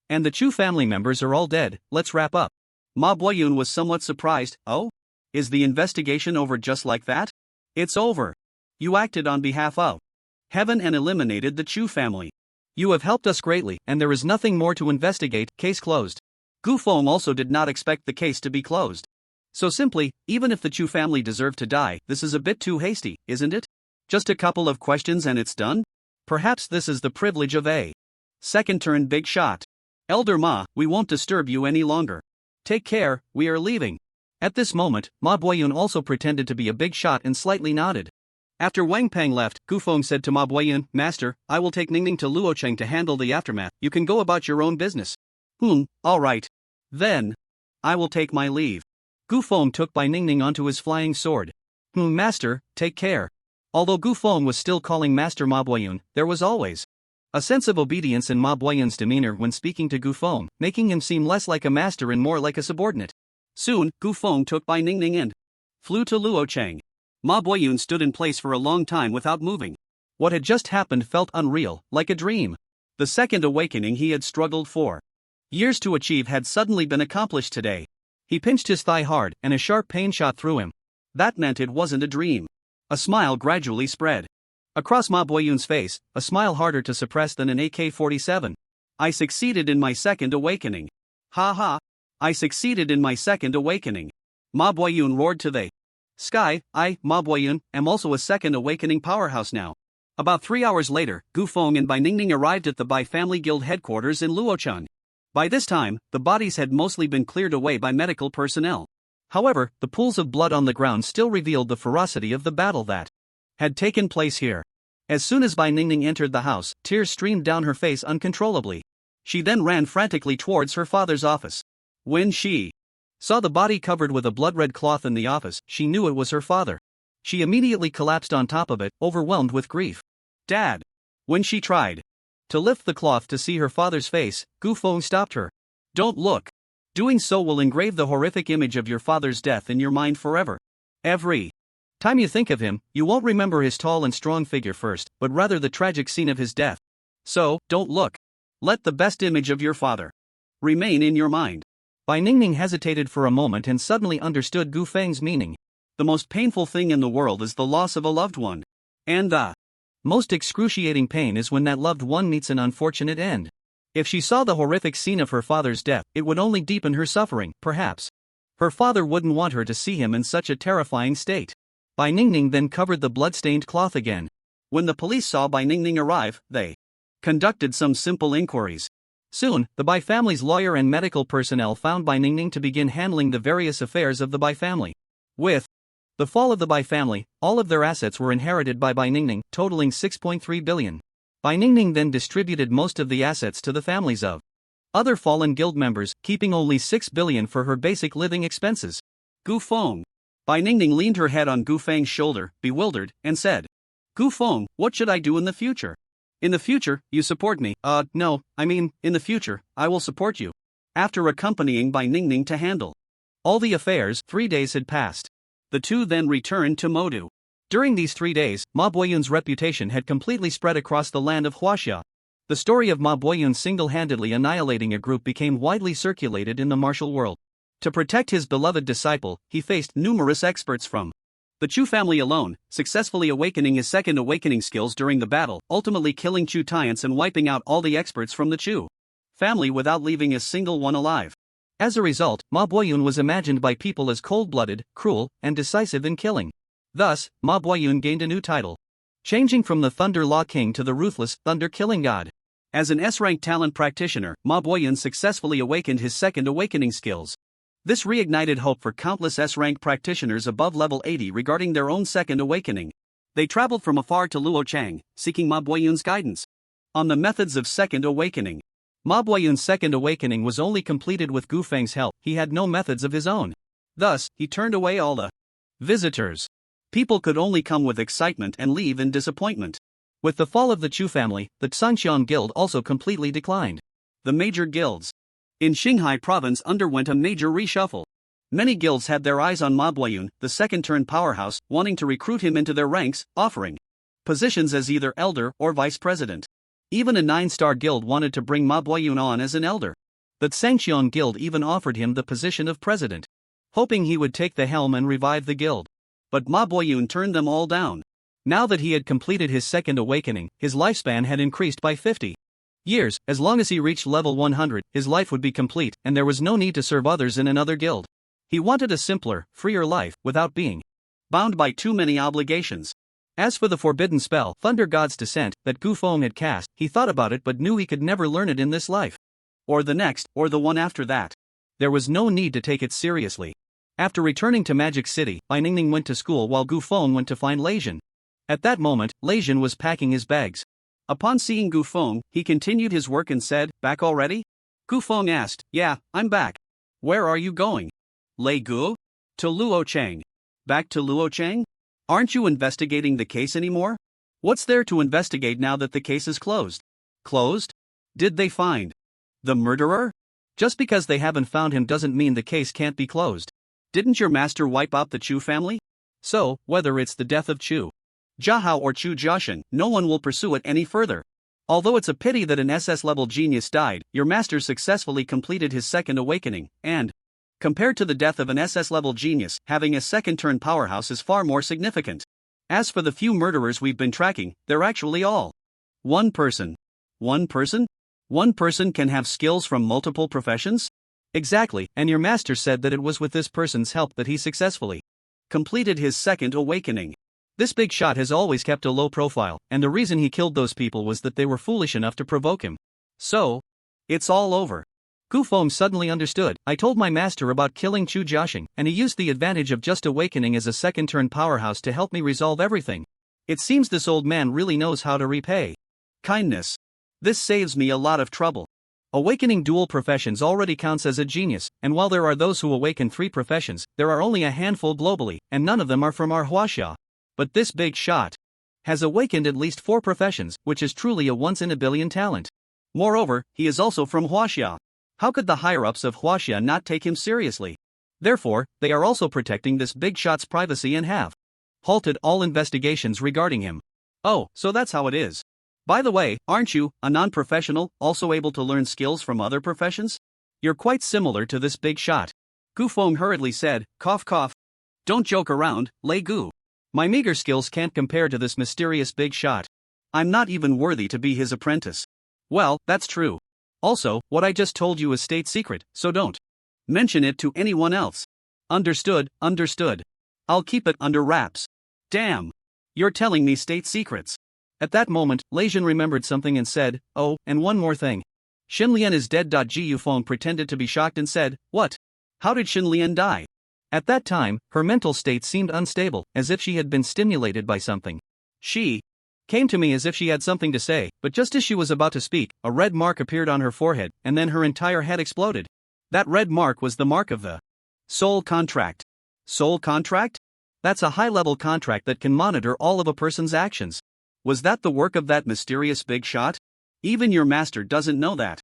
and the Chu family members are all dead, let's wrap up. Ma Boyun was somewhat surprised. Oh? Is the investigation over just like that? It's over. You acted on behalf of heaven and eliminated the Chu family. You have helped us greatly, and there is nothing more to investigate. Case closed. Gu Feng also did not expect the case to be closed. So simply, even if the Chu family deserved to die, this is a bit too hasty, isn't it? Just a couple of questions and it's done? Perhaps this is the privilege of a second turn big shot. Elder Ma, we won't disturb you any longer. Take care, we are leaving. At this moment, Ma Boyun also pretended to be a big shot and slightly nodded. After Wang Peng left, Gu Feng said to Ma Boyun, Master, I will take Ningning to Luocheng to handle the aftermath. You can go about your own business. All right. Then, I will take my leave. Gu Feng took Bai Ningning onto his flying sword. Master, take care. Although Gu Feng was still calling Master Ma Boyun, there was always a sense of obedience in Ma Boyun's demeanor when speaking to Gu Feng, making him seem less like a master and more like a subordinate. Soon, Gu Feng took Bai Ningning and flew to Luocheng. Ma Boyun stood in place for a long time without moving. What had just happened felt unreal, like a dream. The second awakening he had struggled for years to achieve had suddenly been accomplished today. He pinched his thigh hard, and a sharp pain shot through him. That meant it wasn't a dream. A smile gradually spread across Ma Boyun's face, a smile harder to suppress than an AK-47. I succeeded in my second awakening. Ha ha! I succeeded in my second awakening. Ma Boyun roared to the sky. I, Ma Boyun, am also a second awakening powerhouse now. About 3 hours later, Gu Feng and Bai Ningning arrived at the Bai Family Guild headquarters in Luocheng. By this time, the bodies had mostly been cleared away by medical personnel. However, the pools of blood on the ground still revealed the ferocity of the battle that had taken place here. As soon as Bai Ningning entered the house, tears streamed down her face uncontrollably. She then ran frantically towards her father's office. When she saw the body covered with a blood-red cloth in the office, she knew it was her father. She immediately collapsed on top of it, overwhelmed with grief. Dad! When she tried to lift the cloth to see her father's face, Gu Feng stopped her. Don't look. Doing so will engrave the horrific image of your father's death in your mind forever. Every time you think of him, you won't remember his tall and strong figure first, but rather the tragic scene of his death. So, don't look. Let the best image of your father remain in your mind. Bai Ningning hesitated for a moment and suddenly understood Gu Feng's meaning. The most painful thing in the world is the loss of a loved one. And the most excruciating pain is when that loved one meets an unfortunate end. If she saw the horrific scene of her father's death, it would only deepen her suffering, perhaps. Her father wouldn't want her to see him in such a terrifying state. Bai Ningning then covered the blood-stained cloth again. When the police saw Bai Ningning arrive, they conducted some simple inquiries. Soon, the Bai family's lawyer and medical personnel found Bai Ningning to begin handling the various affairs of the Bai family. With the fall of the Bai family, all of their assets were inherited by Bai Ningning, totaling 6.3 billion. Bai Ningning then distributed most of the assets to the families of other fallen guild members, keeping only 6 billion for her basic living expenses. Gu Feng. Bai Ningning leaned her head on Gu Feng's shoulder, bewildered, and said, Gu Feng, what should I do in the future? In the future, you support me. No, in the future, I will support you. After accompanying Bai Ningning to handle all the affairs, 3 days had passed. The two then returned to Modu. During these 3 days, Ma Boyun's reputation had completely spread across the land of Huaxia. The story of Ma Boyun single-handedly annihilating a group became widely circulated in the martial world. To protect his beloved disciple, he faced numerous experts from the Chu family alone, successfully awakening his second awakening skills during the battle, ultimately killing Chu Tiants and wiping out all the experts from the Chu family without leaving a single one alive. As a result, Ma Boyun was imagined by people as cold-blooded, cruel, and decisive in killing. Thus, Ma Boyun gained a new title. changing from the Thunder Law King to the ruthless, thunder-killing god. As an S-rank talent practitioner, Ma Boyun successfully awakened his second awakening skills. This reignited hope for countless S-rank practitioners above level 80 regarding their own second awakening. They traveled from afar to Luochang, seeking Ma Boyun's guidance on the methods of second awakening. Ma Boyun's second awakening was only completed with Gu Feng's help. He had no methods of his own. Thus, he turned away all the visitors. People could only come with excitement and leave in disappointment. With the fall of the Chu family, the Xanxiang Guild also completely declined. The major guilds in Qinghai province underwent a major reshuffle. Many guilds had their eyes on Ma Boyun, the second-turn powerhouse, wanting to recruit him into their ranks, offering positions as either elder or vice president. Even a 9-star guild wanted to bring Ma Boyun on as an elder. The Xanxiang Guild even offered him the position of president, hoping he would take the helm and revive the guild. But Ma Boyun turned them all down. Now that he had completed his second awakening, his lifespan had increased by 50 years. As long as he reached level 100, his life would be complete, and there was no need to serve others in another guild. He wanted a simpler, freer life, without being bound by too many obligations. As for the forbidden spell, Thunder God's Descent, that Gu Feng had cast, he thought about it but knew he could never learn it in this life. Or the next, or the one after that. There was no need to take it seriously. After returning to Magic City, Bai Ningning went to school while Gu Feng went to find Lei Jin. At that moment, Lei Jin was packing his bags. Upon seeing Gu Feng, he continued his work and said, "Back already?" Gu Feng asked, "Yeah, I'm back." "Where are you going?" "Lei Gu?" "To Luochang." "Back to Luochang? Aren't you investigating the case anymore?" "What's there to investigate now that the case is closed?" "Closed? Did they find the murderer?" "Just because they haven't found him doesn't mean the case can't be closed. Didn't your master wipe out the Chu family? So, whether it's the death of Chu Jiahao or Chu Jiashen, no one will pursue it any further. Although it's a pity that an SS-level genius died, your master successfully completed his second awakening, and compared to the death of an SS-level genius, having a second-turn powerhouse is far more significant. As for the few murderers we've been tracking, they're actually all one person. One person? One person can have skills from multiple professions? Exactly, and your master said that it was with this person's help that he successfully completed his second awakening. This big shot has always kept a low profile, and the reason he killed those people was that they were foolish enough to provoke him. So, it's all over. Gu Feng suddenly understood. "I told my master about killing Chu Jiashing, and he used the advantage of just awakening as a second-turn powerhouse to help me resolve everything. It seems this old man really knows how to repay kindness. This saves me a lot of trouble." Awakening dual professions already counts as a genius, and while there are those who awaken 3 professions, there are only a handful globally, and none of them are from our Huaxia. But this big shot has awakened at least 4 professions, which is truly a once-in-a-billion talent. Moreover, he is also from Huaxia. How could the higher-ups of Huaxia not take him seriously? Therefore, they are also protecting this big shot's privacy and have halted all investigations regarding him. Oh, so that's how it is. By the way, aren't you, a non-professional, also able to learn skills from other professions? You're quite similar to this big shot. Gu Feng hurriedly said, cough cough. Don't joke around, Lei Gu. My meager skills can't compare to this mysterious big shot. I'm not even worthy to be his apprentice. Well, that's true. Also, what I just told you is state secret, so don't mention it to anyone else. Understood, understood. I'll keep it under wraps. Damn. You're telling me state secrets. At that moment, Lei Jin remembered something and said, "Oh, and one more thing. Xinlian is dead." Ji Yufeng pretended to be shocked and said, "What? How did Xinlian die?" At that time, her mental state seemed unstable, as if she had been stimulated by something. She came to me as if she had something to say, but just as she was about to speak, a red mark appeared on her forehead, and then her entire head exploded. That red mark was the mark of the soul contract. Soul contract? That's a high-level contract that can monitor all of a person's actions. Was that the work of that mysterious big shot? Even your master doesn't know that.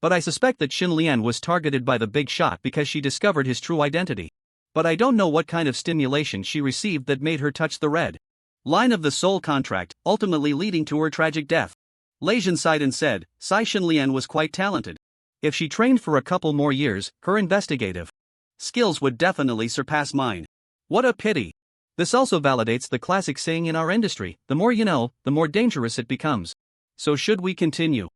But I suspect that Xinlian was targeted by the big shot because she discovered his true identity. But I don't know what kind of stimulation she received that made her touch the red line of the soul contract, ultimately leading to her tragic death. Lei Jin sighed and said, Sai Xinlian was quite talented. If she trained for a couple more years, her investigative skills would definitely surpass mine. What a pity. This also validates the classic saying in our industry, the more you know, the more dangerous it becomes. So should we continue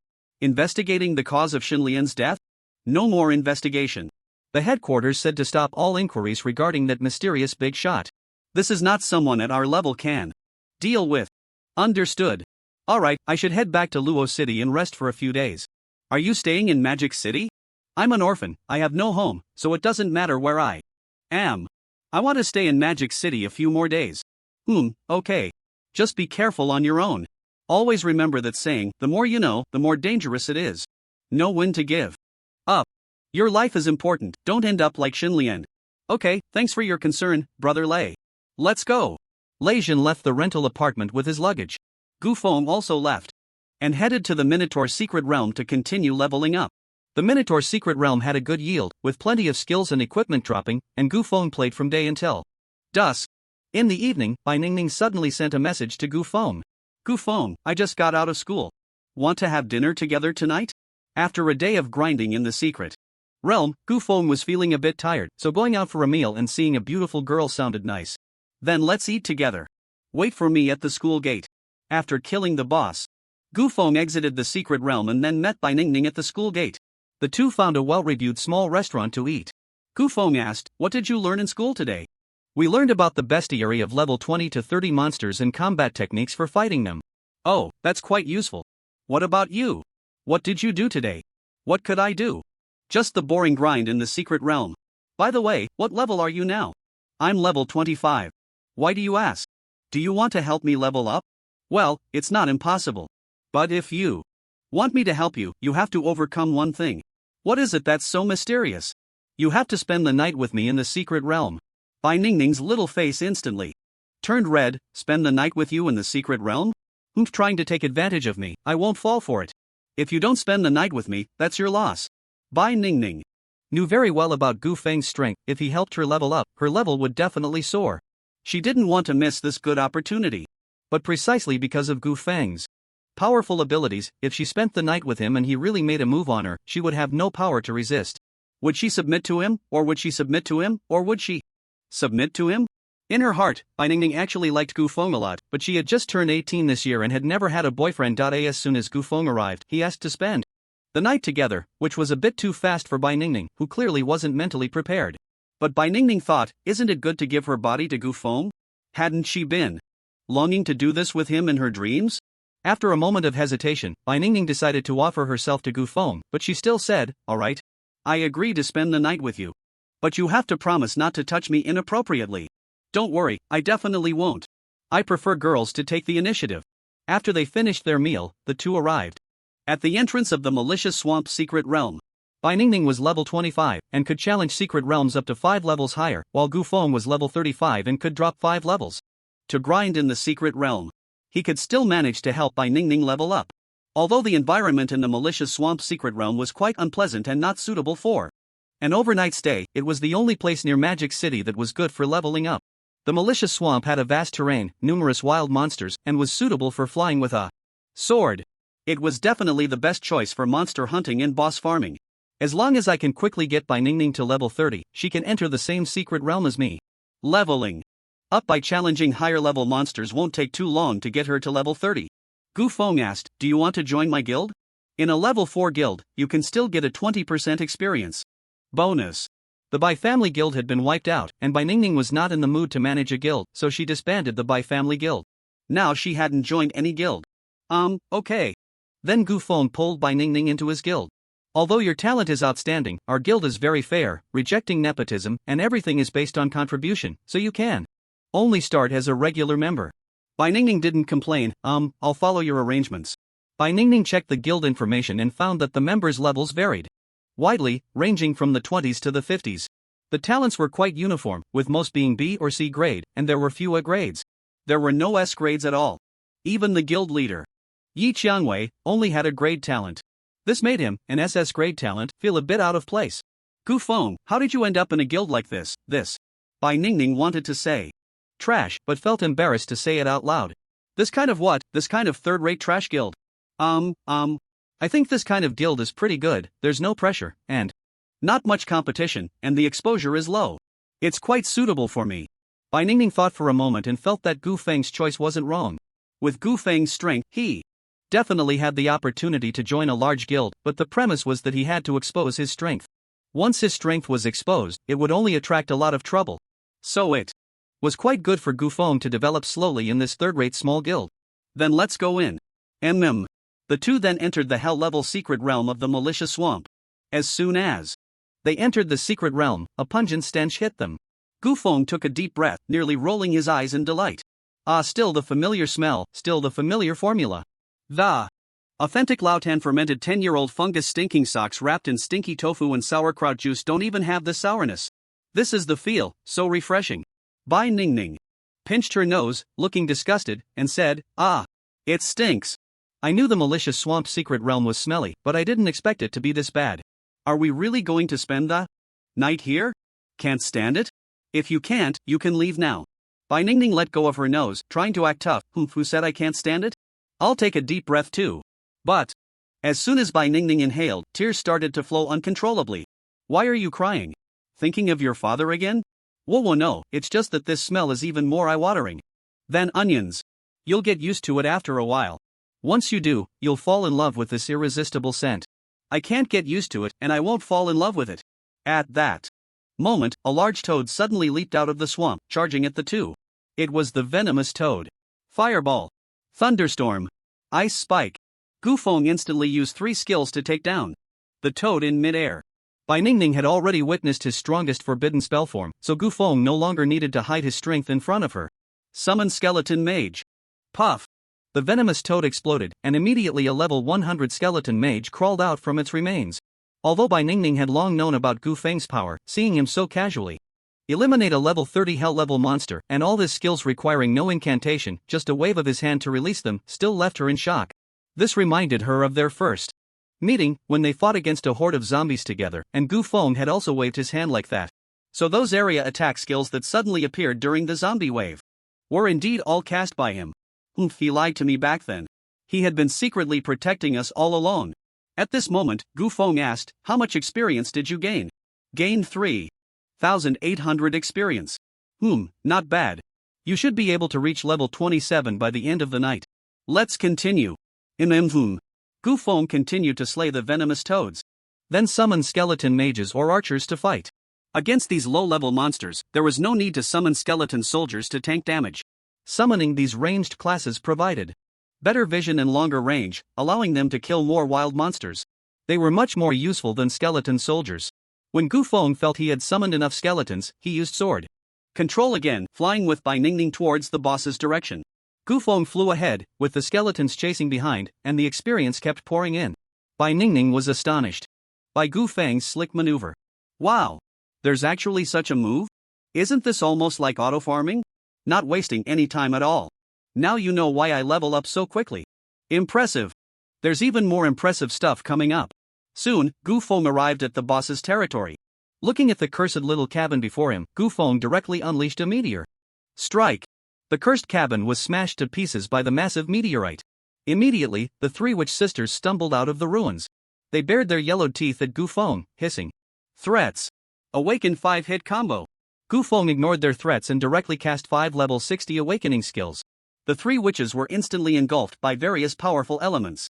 investigating the cause of Xinlian's death? No more investigation. The headquarters said to stop all inquiries regarding that mysterious big shot. This is not someone at our level can deal with. Understood. Alright, I should head back to Luo City and rest for a few days. Are you staying in Magic City? I'm an orphan, I have no home, so it doesn't matter where I am. I want to stay in Magic City a few more days. Okay. Just be careful on your own. Always remember that saying, the more you know, the more dangerous it is. Know when to give up. Your life is important, don't end up like Xinlian. Okay, thanks for your concern, Brother Lei. Let's go. Lei Jin left the rental apartment with his luggage. Gu Feng also left and headed to the Minotaur Secret Realm to continue leveling up. The Minotaur Secret Realm had a good yield, with plenty of skills and equipment dropping, and Gu Feng played from day until dusk. In the evening, Bai Ningning suddenly sent a message to Gu Feng. Gu Feng, I just got out of school. Want to have dinner together tonight? After a day of grinding in the secret realm, Gu Feng was feeling a bit tired, so going out for a meal and seeing a beautiful girl sounded nice. Then let's eat together. Wait for me at the school gate. After killing the boss, Gu Feng exited the secret realm and then met Bai Ningning at the school gate. The two found a well-reviewed small restaurant to eat. Gu Feng asked, what did you learn in school today? We learned about the bestiary of level 20 to 30 monsters and combat techniques for fighting them. Oh, that's quite useful. What about you? What did you do today? What could I do? Just the boring grind in the secret realm. By the way, what level are you now? I'm level 25. Why do you ask? Do you want to help me level up? Well, it's not impossible. But if you want me to help you, you have to overcome one thing. What is it that's so mysterious? You have to spend the night with me in the secret realm. Bai Ningning's little face instantly turned red. Spend the night with you in the secret realm? Trying to take advantage of me, I won't fall for it. If you don't spend the night with me, that's your loss. Bai Ningning knew very well about Gu Feng's strength. If he helped her level up, her level would definitely soar. She didn't want to miss this good opportunity. But precisely because of Gu Feng's powerful abilities, if she spent the night with him and he really made a move on her, she would have no power to resist. Would she submit to him, or would she submit to him, or would she submit to him? In her heart, Bai Ningning actually liked Gu Feng a lot, but she had just turned 18 this year and had never had a boyfriend. As soon as Gu Feng arrived, he asked to spend the night together, which was a bit too fast for Bai Ningning, who clearly wasn't mentally prepared. But Bai Ningning thought, isn't it good to give her body to Gu Feng? Hadn't she been longing to do this with him in her dreams? After a moment of hesitation, Bai Ningning decided to offer herself to Gu Feng, but she still said, alright. I agree to spend the night with you. But you have to promise not to touch me inappropriately. Don't worry, I definitely won't. I prefer girls to take the initiative. After they finished their meal, the two arrived at the entrance of the malicious swamp secret realm. Bai Ningning was level 25 and could challenge secret realms up to 5 levels higher, while Gu Feng was level 35 and could drop 5 levels to grind in the secret realm. He could still manage to help Bai Ningning level up. Although the environment in the malicious swamp secret realm was quite unpleasant and not suitable for an overnight stay, it was the only place near Magic City that was good for leveling up. The malicious swamp had a vast terrain, numerous wild monsters, and was suitable for flying with a sword. It was definitely the best choice for monster hunting and boss farming. As long as I can quickly get Bai Ningning to level 30, she can enter the same secret realm as me. Leveling up by challenging higher level monsters won't take too long to get her to level 30. Gu Feng asked, do you want to join my guild? In a level 4 guild, you can still get a 20% experience bonus. The Bai family guild had been wiped out, and Bai Ningning was not in the mood to manage a guild, so she disbanded the Bai family guild. Now she hadn't joined any guild. Okay. Then Gu Feng pulled Bai Ningning into his guild. Although your talent is outstanding, our guild is very fair, rejecting nepotism, and everything is based on contribution, so you can only start as a regular member. Bai Ningning didn't complain. I'll follow your arrangements. Bai Ningning checked the guild information and found that the members' levels varied widely, ranging from the 20s to the 50s. The talents were quite uniform, with most being B or C grade, and there were few A grades. There were no S grades at all. Even the guild leader, Yi Qiangwei, only had a grade talent. This made him, an SS grade talent, feel a bit out of place. Gu Feng, how did you end up in a guild like this? Bai Ningning wanted to say trash, but felt embarrassed to say it out loud. This kind of what? This kind of third-rate trash guild? I think this kind of guild is pretty good, there's no pressure, and not much competition, and the exposure is low. It's quite suitable for me. Bai Ningning thought for a moment and felt that Gu Feng's choice wasn't wrong. With Gu Feng's strength, he definitely had the opportunity to join a large guild, but the premise was that he had to expose his strength. Once his strength was exposed, it would only attract a lot of trouble. So it was quite good for Gu Feng to develop slowly in this third-rate small guild. Then let's go in. The two then entered the hell-level secret realm of the malicious swamp. As soon as they entered the secret realm, a pungent stench hit them. Gu Feng took a deep breath, nearly rolling his eyes in delight. Still the familiar smell, still the familiar formula. The authentic Lautan fermented 10-year-old fungus stinking socks wrapped in stinky tofu and sauerkraut juice don't even have the sourness. This is the feel, so refreshing. Bai Ningning pinched her nose, looking disgusted, and said, it stinks. I knew the malicious swamp secret realm was smelly, but I didn't expect it to be this bad. Are we really going to spend the night here? Can't stand it? If you can't, you can leave now. Bai Ningning let go of her nose, trying to act tough. Who said I can't stand it? I'll take a deep breath too. But as soon as Bai Ningning inhaled, tears started to flow uncontrollably. Why are you crying? Thinking of your father again? Whoa, no, it's just that this smell is even more eye-watering than onions. You'll get used to it after a while. Once you do, you'll fall in love with this irresistible scent. I can't get used to it, and I won't fall in love with it. At that moment, a large toad suddenly leaped out of the swamp, charging at the two. It was the venomous toad. Fireball, Thunderstorm, Ice Spike. Gu Feng instantly used 3 skills to take down the toad in mid-air. Bai Ningning had already witnessed his strongest forbidden spell form, so Gu Feng no longer needed to hide his strength in front of her. Summon Skeleton Mage. Puff! The venomous toad exploded, and immediately a level 100 skeleton mage crawled out from its remains. Although Bai Ningning had long known about Gu Feng's power, seeing him so casually eliminate a level 30 hell-level monster, and all his skills requiring no incantation, just a wave of his hand to release them, still left her in shock. This reminded her of their first meeting, when they fought against a horde of zombies together, and Gu Feng had also waved his hand like that. So those area attack skills that suddenly appeared during the zombie wave were indeed all cast by him. He lied to me back then. He had been secretly protecting us all along. At this moment, Gu Feng asked, how much experience did you gain? Gained 3,800 experience. Not bad. You should be able to reach level 27 by the end of the night. Let's continue. Gu Feng continued to slay the venomous toads. Then summon skeleton mages or archers to fight. Against these low-level monsters, there was no need to summon skeleton soldiers to tank damage. Summoning these ranged classes provided better vision and longer range, allowing them to kill more wild monsters. They were much more useful than skeleton soldiers. When Gu Feng felt he had summoned enough skeletons, he used sword control again, flying with Bai Ningning towards the boss's direction. Gu Feng flew ahead, with the skeletons chasing behind, and the experience kept pouring in. Bai Ningning was astonished by Gu Feng's slick maneuver. Wow! There's actually such a move? Isn't this almost like auto-farming? Not wasting any time at all. Now you know why I level up so quickly. Impressive. There's even more impressive stuff coming up. Soon, Gu Feng arrived at the boss's territory. Looking at the cursed little cabin before him, Gu Feng directly unleashed a meteor strike. The cursed cabin was smashed to pieces by the massive meteorite. Immediately, the 3 witch sisters stumbled out of the ruins. They bared their yellowed teeth at Gu Feng, hissing threats. Awaken 5-hit combo. Gu Feng ignored their threats and directly cast 5 level 60 awakening skills. The 3 witches were instantly engulfed by various powerful elements.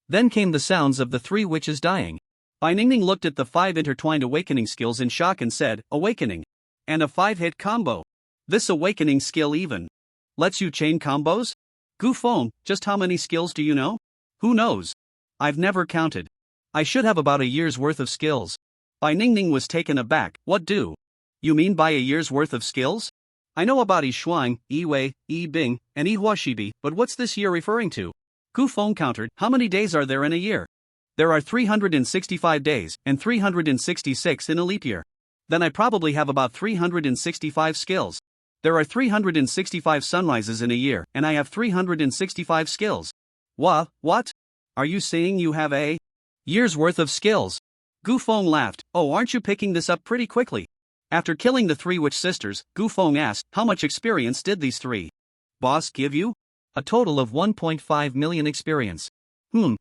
Then came the sounds of the 3 witches dying. Bai Ningning looked at the 5 intertwined awakening skills in shock and said, awakening. And a 5-hit combo. This awakening skill even lets you chain combos? Gu Feng, just how many skills do you know? Who knows? I've never counted. I should have about a year's worth of skills. Bai Ningning was taken aback. What do you mean by a year's worth of skills? I know about Yi Shuang, Yi Wei, Yi Bing, and Yi Huashibi, but what's this year referring to? Gu Feng countered, how many days are there in a year? There are 365 days, and 366 in a leap year. Then I probably have about 365 skills. There are 365 sunrises in a year, and I have 365 skills. What? Are you saying you have a year's worth of skills? Gu Feng laughed. Oh, aren't you picking this up pretty quickly? After killing the 3 witch sisters, Gu Feng asked, how much experience did these 3 boss give you? A total of 1.5 million experience.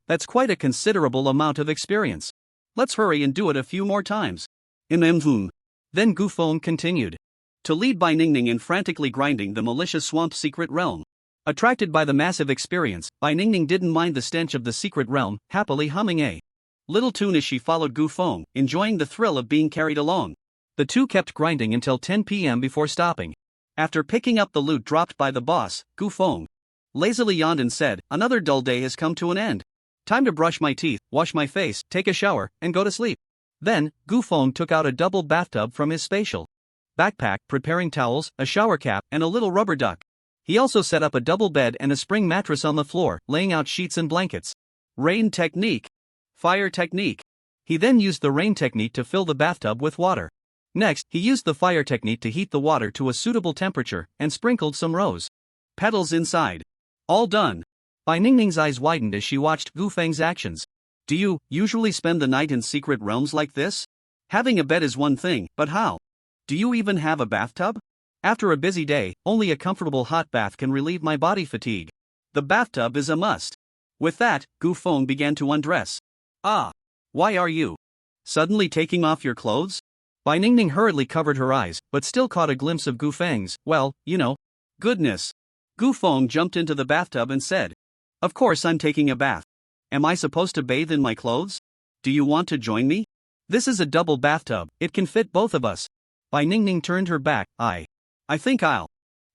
That's quite a considerable amount of experience. Let's hurry and do it a few more times. Then Gu Feng continued to lead Bai Ningning in frantically grinding the malicious swamp secret realm. Attracted by the massive experience, Bai Ningning didn't mind the stench of the secret realm, happily humming a little tune as she followed Gu Feng, enjoying the thrill of being carried along. The two kept grinding until 10 p.m. before stopping. After picking up the loot dropped by the boss, Gu Feng lazily yawned and said, "Another dull day has come to an end. Time to brush my teeth, wash my face, take a shower, and go to sleep." Then, Gufeng took out a double bathtub from his spatial backpack, preparing towels, a shower cap, and a little rubber duck. He also set up a double bed and a spring mattress on the floor, laying out sheets and blankets. Rain technique. Fire technique. He then used the rain technique to fill the bathtub with water. Next, he used the fire technique to heat the water to a suitable temperature and sprinkled some rose petals inside. All done. Bai Ningning's eyes widened as she watched Gufeng's actions. Do you usually spend the night in secret realms like this? Having a bed is one thing, but how? Do you even have a bathtub? After a busy day, only a comfortable hot bath can relieve my body fatigue. The bathtub is a must. With that, Gufeng began to undress. Ah. Why are you suddenly taking off your clothes? Bai Ningning hurriedly covered her eyes, but still caught a glimpse of Gufeng's, goodness. Gufeng jumped into the bathtub and said, "Of course I'm taking a bath. Am I supposed to bathe in my clothes? Do you want to join me? This is a double bathtub, it can fit both of us." Bai Ningning turned her back. I think I'll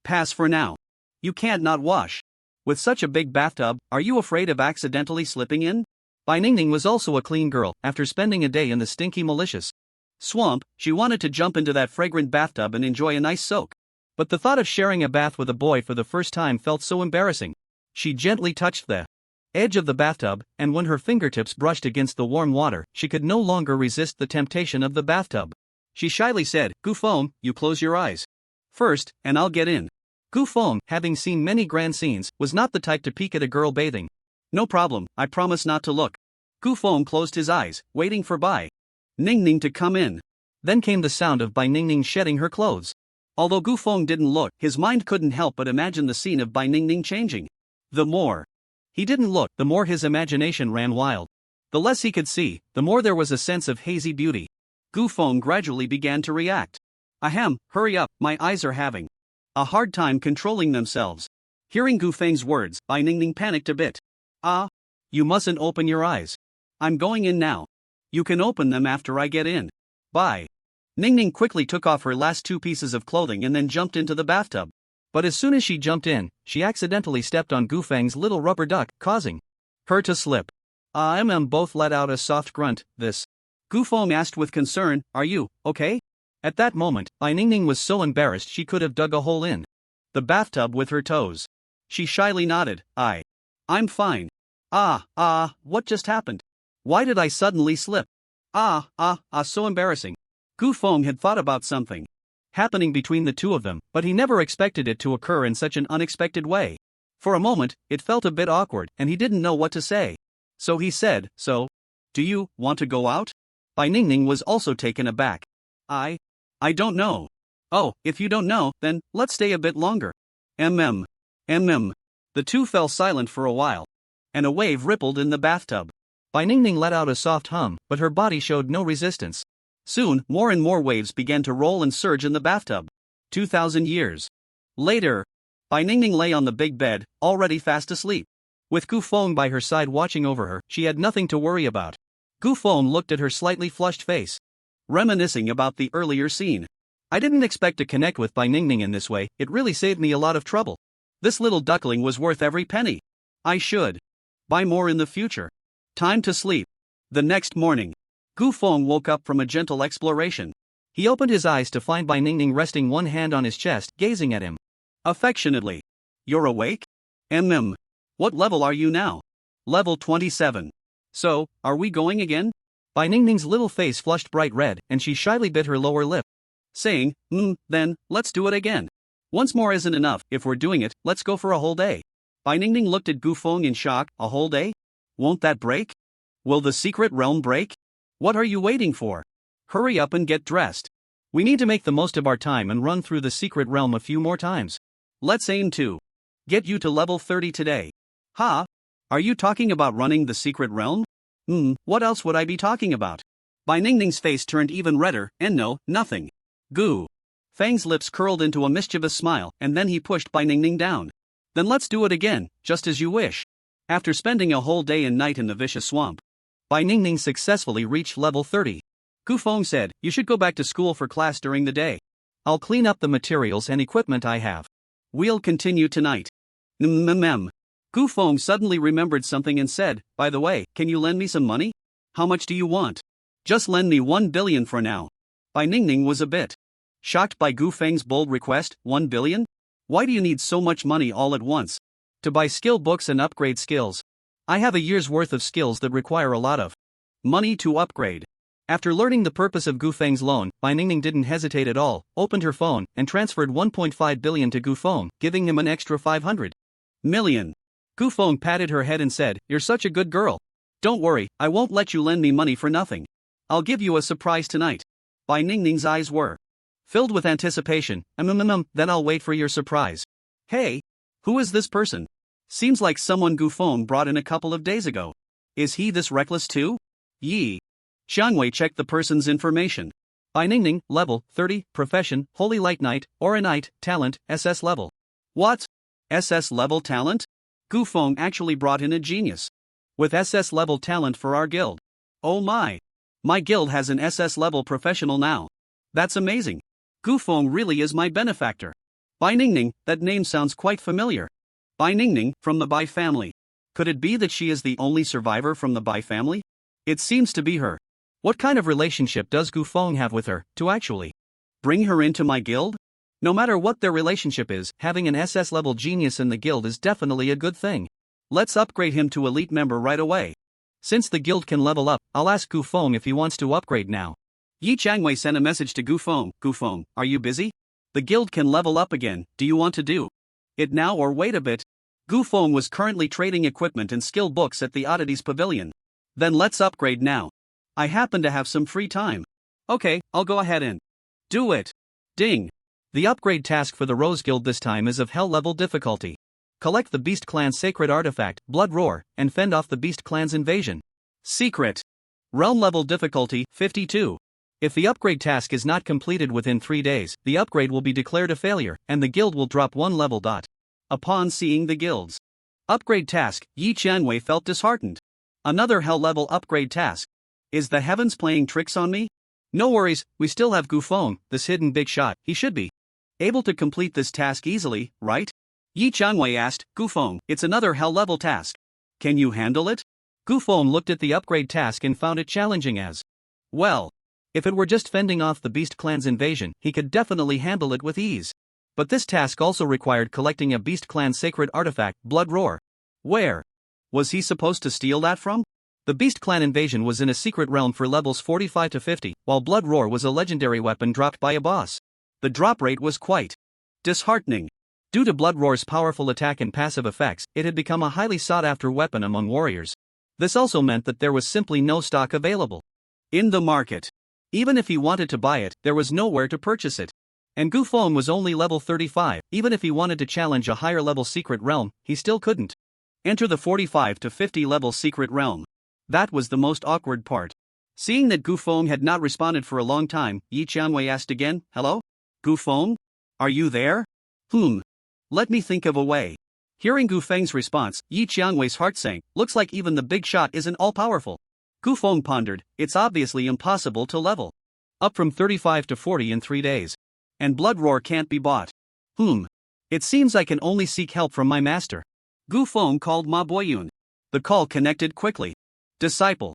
pass for now. You can't not wash. With such a big bathtub, are you afraid of accidentally slipping in? Bai Ningning was also a clean girl. After spending a day in the stinky malicious swamp, she wanted to jump into that fragrant bathtub and enjoy a nice soak. But the thought of sharing a bath with a boy for the first time felt so embarrassing. She gently touched the edge of the bathtub, and when her fingertips brushed against the warm water, she could no longer resist the temptation of the bathtub. She shyly said, "Gufeng, you close your eyes first, and I'll get in." Gufeng, having seen many grand scenes, was not the type to peek at a girl bathing. "No problem, I promise not to look." Gufeng closed his eyes, waiting for Bai Ningning to come in. Then came the sound of Bai Ningning shedding her clothes. Although Gufeng didn't look, his mind couldn't help but imagine the scene of Bai Ningning changing. The more he didn't look, the more his imagination ran wild. The less he could see, the more there was a sense of hazy beauty. Gufeng gradually began to react. "Ahem, hurry up, my eyes are having a hard time controlling themselves." Hearing Gufeng's words, Bai Ningning panicked a bit. "Ah, you mustn't open your eyes. I'm going in now. You can open them after I get in." Bai Ningning quickly took off her last two pieces of clothing and then jumped into the bathtub. But as soon as she jumped in, she accidentally stepped on Gufeng's little rubber duck, causing her to slip. Both let out a soft grunt. "This?" Gufeng asked with concern, "Are you okay?" At that moment, Bai Ningning was so embarrassed she could have dug a hole in the bathtub with her toes. She shyly nodded, I'm fine." What just happened? Why did I suddenly slip? So embarrassing." Gufeng had thought about something happening between the two of them, but he never expected it to occur in such an unexpected way. For a moment, it felt a bit awkward, and he didn't know what to say. So he said, "So, do you want to go out?" Bai Ningning was also taken aback. I don't know." "Oh, if you don't know, then let's stay a bit longer." The two fell silent for a while, and a wave rippled in the bathtub. Bai Ningning let out a soft hum, but her body showed no resistance. Soon, more and more waves began to roll and surge in the bathtub. 2,000 years later, Bai Ningning lay on the big bed, already fast asleep. With Gufeng by her side watching over her, she had nothing to worry about. Gufeng looked at her slightly flushed face, reminiscing about the earlier scene. "I didn't expect to connect with Bai Ningning in this way. It really saved me a lot of trouble. This little duckling was worth every penny. I should buy more in the future." Time to sleep. The next morning, Gufeng woke up from a gentle exploration. He opened his eyes to find Bai Ningning resting one hand on his chest, gazing at him affectionately. "You're awake? What level are you now?" "Level 27. So, are we going again?" Bai Ningning's little face flushed bright red, and she shyly bit her lower lip, saying, Then, let's do it again. Once more isn't enough. If we're doing it, let's go for a whole day." Bai Ningning looked at Gufeng in shock. "A whole day? Won't that break? Will the secret realm break? What are you waiting for? Hurry up and get dressed. We need to make the most of our time and run through the secret realm a few more times. Let's aim to get you to level 30 today." "Ha? Are you talking about running the secret realm?" What else would I be talking about?" Bai Ningning's face turned even redder, and no, nothing. Gu Fang's lips curled into a mischievous smile, and then he pushed Bai Ningning down. "Then let's do it again, just as you wish." After spending a whole day and night in the vicious swamp, Bai Ningning successfully reached level 30. Gufeng said, "You should go back to school for class during the day. I'll clean up the materials and equipment I have. We'll continue tonight." Mm. Gu Feng suddenly remembered something and said, by the way, can you lend me some money? How much do you want? Just lend me 1 billion for now. Bai Ningning was a bit shocked by Gu Feng's bold request. 1 billion? Why do you need so much money all at once? To buy skill books and upgrade skills. I have a year's worth of skills that require a lot of money to upgrade. After learning the purpose of Gu Feng's loan, Bai Ningning didn't hesitate at all, opened her phone, and transferred 1.5 billion to Gu Feng, giving him an extra 500 million. Gu Feng patted her head and said, you're such a good girl. Don't worry, I won't let you lend me money for nothing. I'll give you a surprise tonight. Bai Ningning's eyes were filled with anticipation. Then I'll wait for your surprise. Hey, who is this person? Seems like someone Gu Feng brought in a couple of days ago. Is he this reckless too? Yi Xiangwei checked the person's information. Bai Ningning, level 30, profession, Holy Light Knight, Aura Knight, talent, SS level. What? SS level talent? Gu Feng actually brought in a genius. With SS level talent for our guild. Oh my! My guild has an SS level professional now. That's amazing. Gu Feng really is my benefactor. Bai Ningning, that name sounds quite familiar. Bai Ningning, from the Bai family. Could it be that she is the only survivor from the Bai family? It seems to be her. What kind of relationship does Gu Feng have with her, to actually bring her into my guild? No matter what their relationship is, having an SS level genius in the guild is definitely a good thing. Let's upgrade him to elite member right away. Since the guild can level up, I'll ask Gu Feng if he wants to upgrade now. Yi Changwei sent a message to Gu Feng. Gu Feng, are you busy? The guild can level up again, do you want to do it now or wait a bit? Gu Feng was currently trading equipment and skill books at the Oddities Pavilion. Then let's upgrade now. I happen to have some free time. Okay, I'll go ahead and do it. Ding. The upgrade task for the Rose Guild this time is of Hell level difficulty. Collect the Beast Clan's sacred artifact, Blood Roar, and fend off the Beast Clan's invasion. Secret. Realm level difficulty, 52. If the upgrade task is not completed within 3 days, the upgrade will be declared a failure, and the guild will drop 1 level. Upon seeing the guild's upgrade task, Yi Qianwei felt disheartened. Another Hell level upgrade task. Is the heavens playing tricks on me? No worries, we still have Gu Feng, this hidden big shot. He should be able to complete this task easily, right? Yi Qianwei asked. Gu Feng, it's another Hell level task. Can you handle it? Gu Feng looked at the upgrade task and found it challenging as well. If it were just fending off the Beast Clan's invasion, he could definitely handle it with ease. But this task also required collecting a Beast Clan sacred artifact, Blood Roar. Where was he supposed to steal that from? The Beast Clan invasion was in a secret realm for levels 45 to 50, while Blood Roar was a legendary weapon dropped by a boss. The drop rate was quite disheartening. Due to Blood Roar's powerful attack and passive effects, it had become a highly sought-after weapon among warriors. This also meant that there was simply no stock available in the market. Even if he wanted to buy it, there was nowhere to purchase it. And Gu Feng was only level 35, even if he wanted to challenge a higher level secret realm, he still couldn't enter the 45 to 50 level secret realm. That was the most awkward part. Seeing that Gu Feng had not responded for a long time, Yi Qianwei asked again, hello? Gu Feng? Are you there? Let me think of a way. Hearing Gu Feng's response, Yi Qianwei's heart sank. Looks like even the big shot isn't all-powerful. Gu Feng pondered, it's obviously impossible to level up from 35 to 40 in 3 days. And Blood Roar can't be bought. It seems I can only seek help from my master. Gu Feng called Ma Boyun. The call connected quickly. Disciple.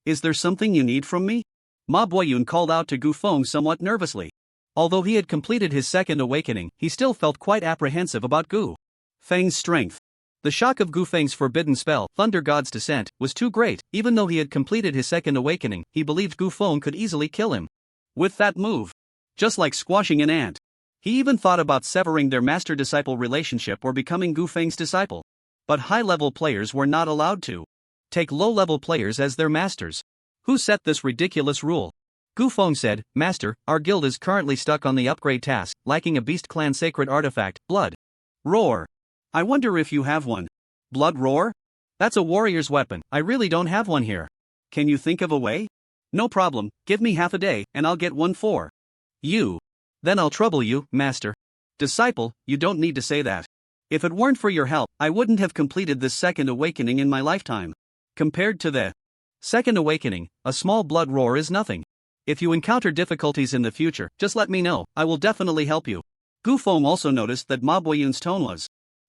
Is there something you need from me? Ma Boyun called out to Gu Feng somewhat nervously. Although he had completed his second awakening, he still felt quite apprehensive about Gu Feng's strength. The shock of Gu Feng's forbidden spell, Thunder God's Descent, was too great. Even though he had completed his second awakening, he believed Gu Feng could easily kill him with that move. Just like squashing an ant. He even thought about severing their master-disciple relationship or becoming Gu Feng's disciple. But high-level players were not allowed to take low-level players as their masters. Who set this ridiculous rule? Gu Feng said, Master, our guild is currently stuck on the upgrade task, lacking a Beast Clan sacred artifact, Blood Roar. I wonder if you have one. Blood Roar? That's a warrior's weapon. I really don't have one here. Can you think of a way? No problem, give me half a day, and I'll get one for you. Then I'll trouble you, Master. Disciple, you don't need to say that. If it weren't for your help, I wouldn't have completed this second awakening in my lifetime. Compared to the second awakening, a small Blood Roar is nothing. If you encounter difficulties in the future, just let me know, I will definitely help you. Gu Feng also noticed that Ma Boyun's tone was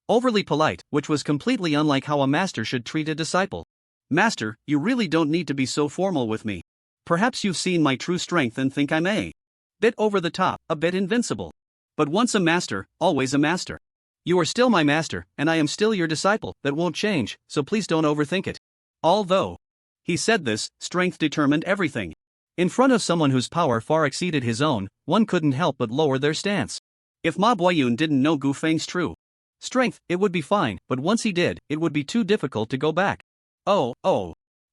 Overly polite, which was completely unlike how a master should treat a disciple. Master, you really don't need to be so formal with me. Perhaps you've seen my true strength and think I'm a bit over the top, a bit invincible. But once a master, always a master. You are still my master, and I am still your disciple. That won't change, so please don't overthink it. Although he said this, strength determined everything. In front of someone whose power far exceeded his own, one couldn't help but lower their stance. If Ma Boyun didn't know Gu Feng's true strength, it would be fine, but once he did, it would be too difficult to go back. Oh,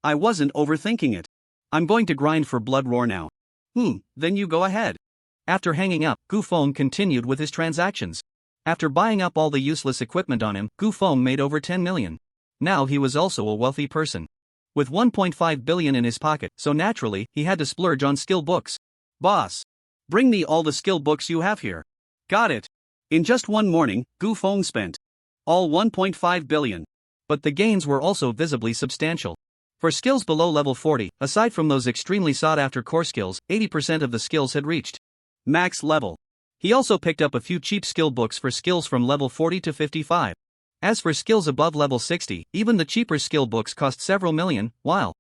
I wasn't overthinking it. I'm going to grind for blood roar now. Then you go ahead. After hanging up, Gu Feng continued with his transactions. After buying up all the useless equipment on him, Gu Feng made over 10 million. Now he was also a wealthy person. With 1.5 billion in his pocket, so naturally, he had to splurge on skill books. Boss, bring me all the skill books you have here. Got it. In just one morning, Gu Feng spent all 1.5 billion. But the gains were also visibly substantial. For skills below level 40, aside from those extremely sought-after core skills, 80% of the skills had reached max level. He also picked up a few cheap skill books for skills from level 40 to 55. As for skills above level 60, even the cheaper skill books cost several million, while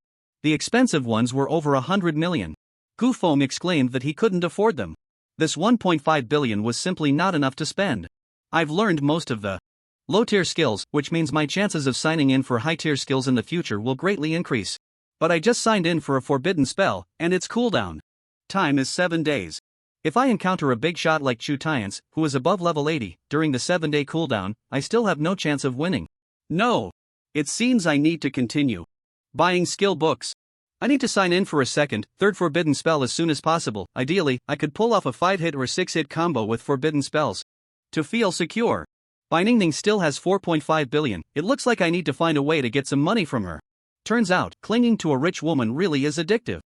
the expensive ones were over 100 million. Gu Feng exclaimed that he couldn't afford them. This 1.5 billion was simply not enough to spend. I've learned most of the low-tier skills, which means my chances of signing in for high-tier skills in the future will greatly increase. But I just signed in for a forbidden spell, and its cooldown time is 7 days. If I encounter a big shot like Chu Tian's, who is above level 80, during the 7-day cooldown, I still have no chance of winning. No. It seems I need to continue buying skill books. I need to sign in for a second, third forbidden spell as soon as possible. Ideally, I could pull off a 5-hit or 6-hit combo with forbidden spells to feel secure. Bai Ningning still has 4.5 billion, it looks like I need to find a way to get some money from her. Turns out, clinging to a rich woman really is addictive.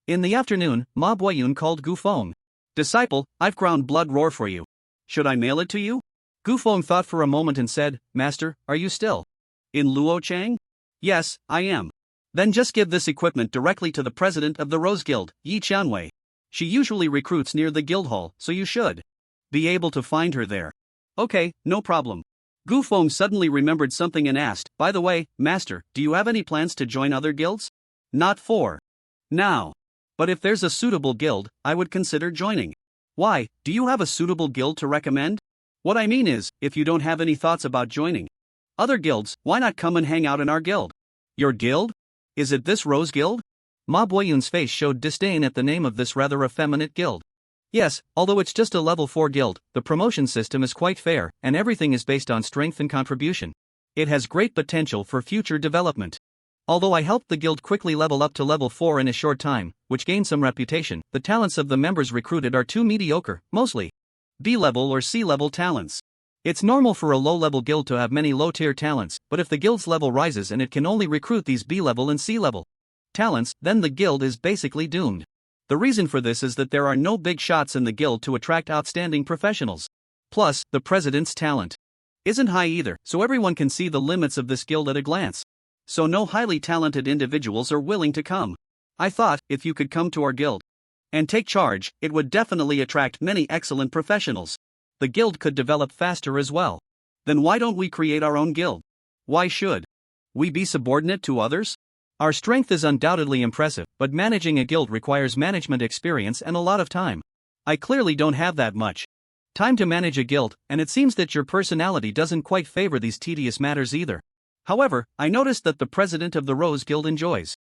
In the afternoon, Ma Boyun called Gu Feng. Disciple, I've ground blood roar for you. Should I mail it to you? Gu Feng thought for a moment and said, Master, are you still in Luochang? Yes, I am. Then just give this equipment directly to the president of the Rose Guild, Yi Qianwei. She usually recruits near the guild hall, so you should be able to find her there. Okay, no problem. Gu Feng suddenly remembered something and asked, by the way, Master, do you have any plans to join other guilds? Not for now. But if there's a suitable guild, I would consider joining. Why, do you have a suitable guild to recommend? What I mean is, if you don't have any thoughts about joining other guilds, why not come and hang out in our guild? Your guild? Is it this Rose Guild? Ma Boyun's face showed disdain at the name of this rather effeminate guild. Yes, although it's just a level 4 guild, the promotion system is quite fair, and everything is based on strength and contribution. It has great potential for future development. Although I helped the guild quickly level up to level 4 in a short time, which gained some reputation, the talents of the members recruited are too mediocre, mostly B-level or C-level talents. It's normal for a low-level guild to have many low-tier talents, but if the guild's level rises and it can only recruit these B-level and C-level talents, then the guild is basically doomed. The reason for this is that there are no big shots in the guild to attract outstanding professionals. Plus, the president's talent isn't high either, so everyone can see the limits of this guild at a glance. So no highly talented individuals are willing to come. I thought, if you could come to our guild and take charge, it would definitely attract many excellent professionals. The guild could develop faster as well. Then why don't we create our own guild? Why should we be subordinate to others? Our strength is undoubtedly impressive, but managing a guild requires management experience and a lot of time. I clearly don't have that much time to manage a guild, and it seems that your personality doesn't quite favor these tedious matters either. However, I noticed that the president of the Rose Guild enjoys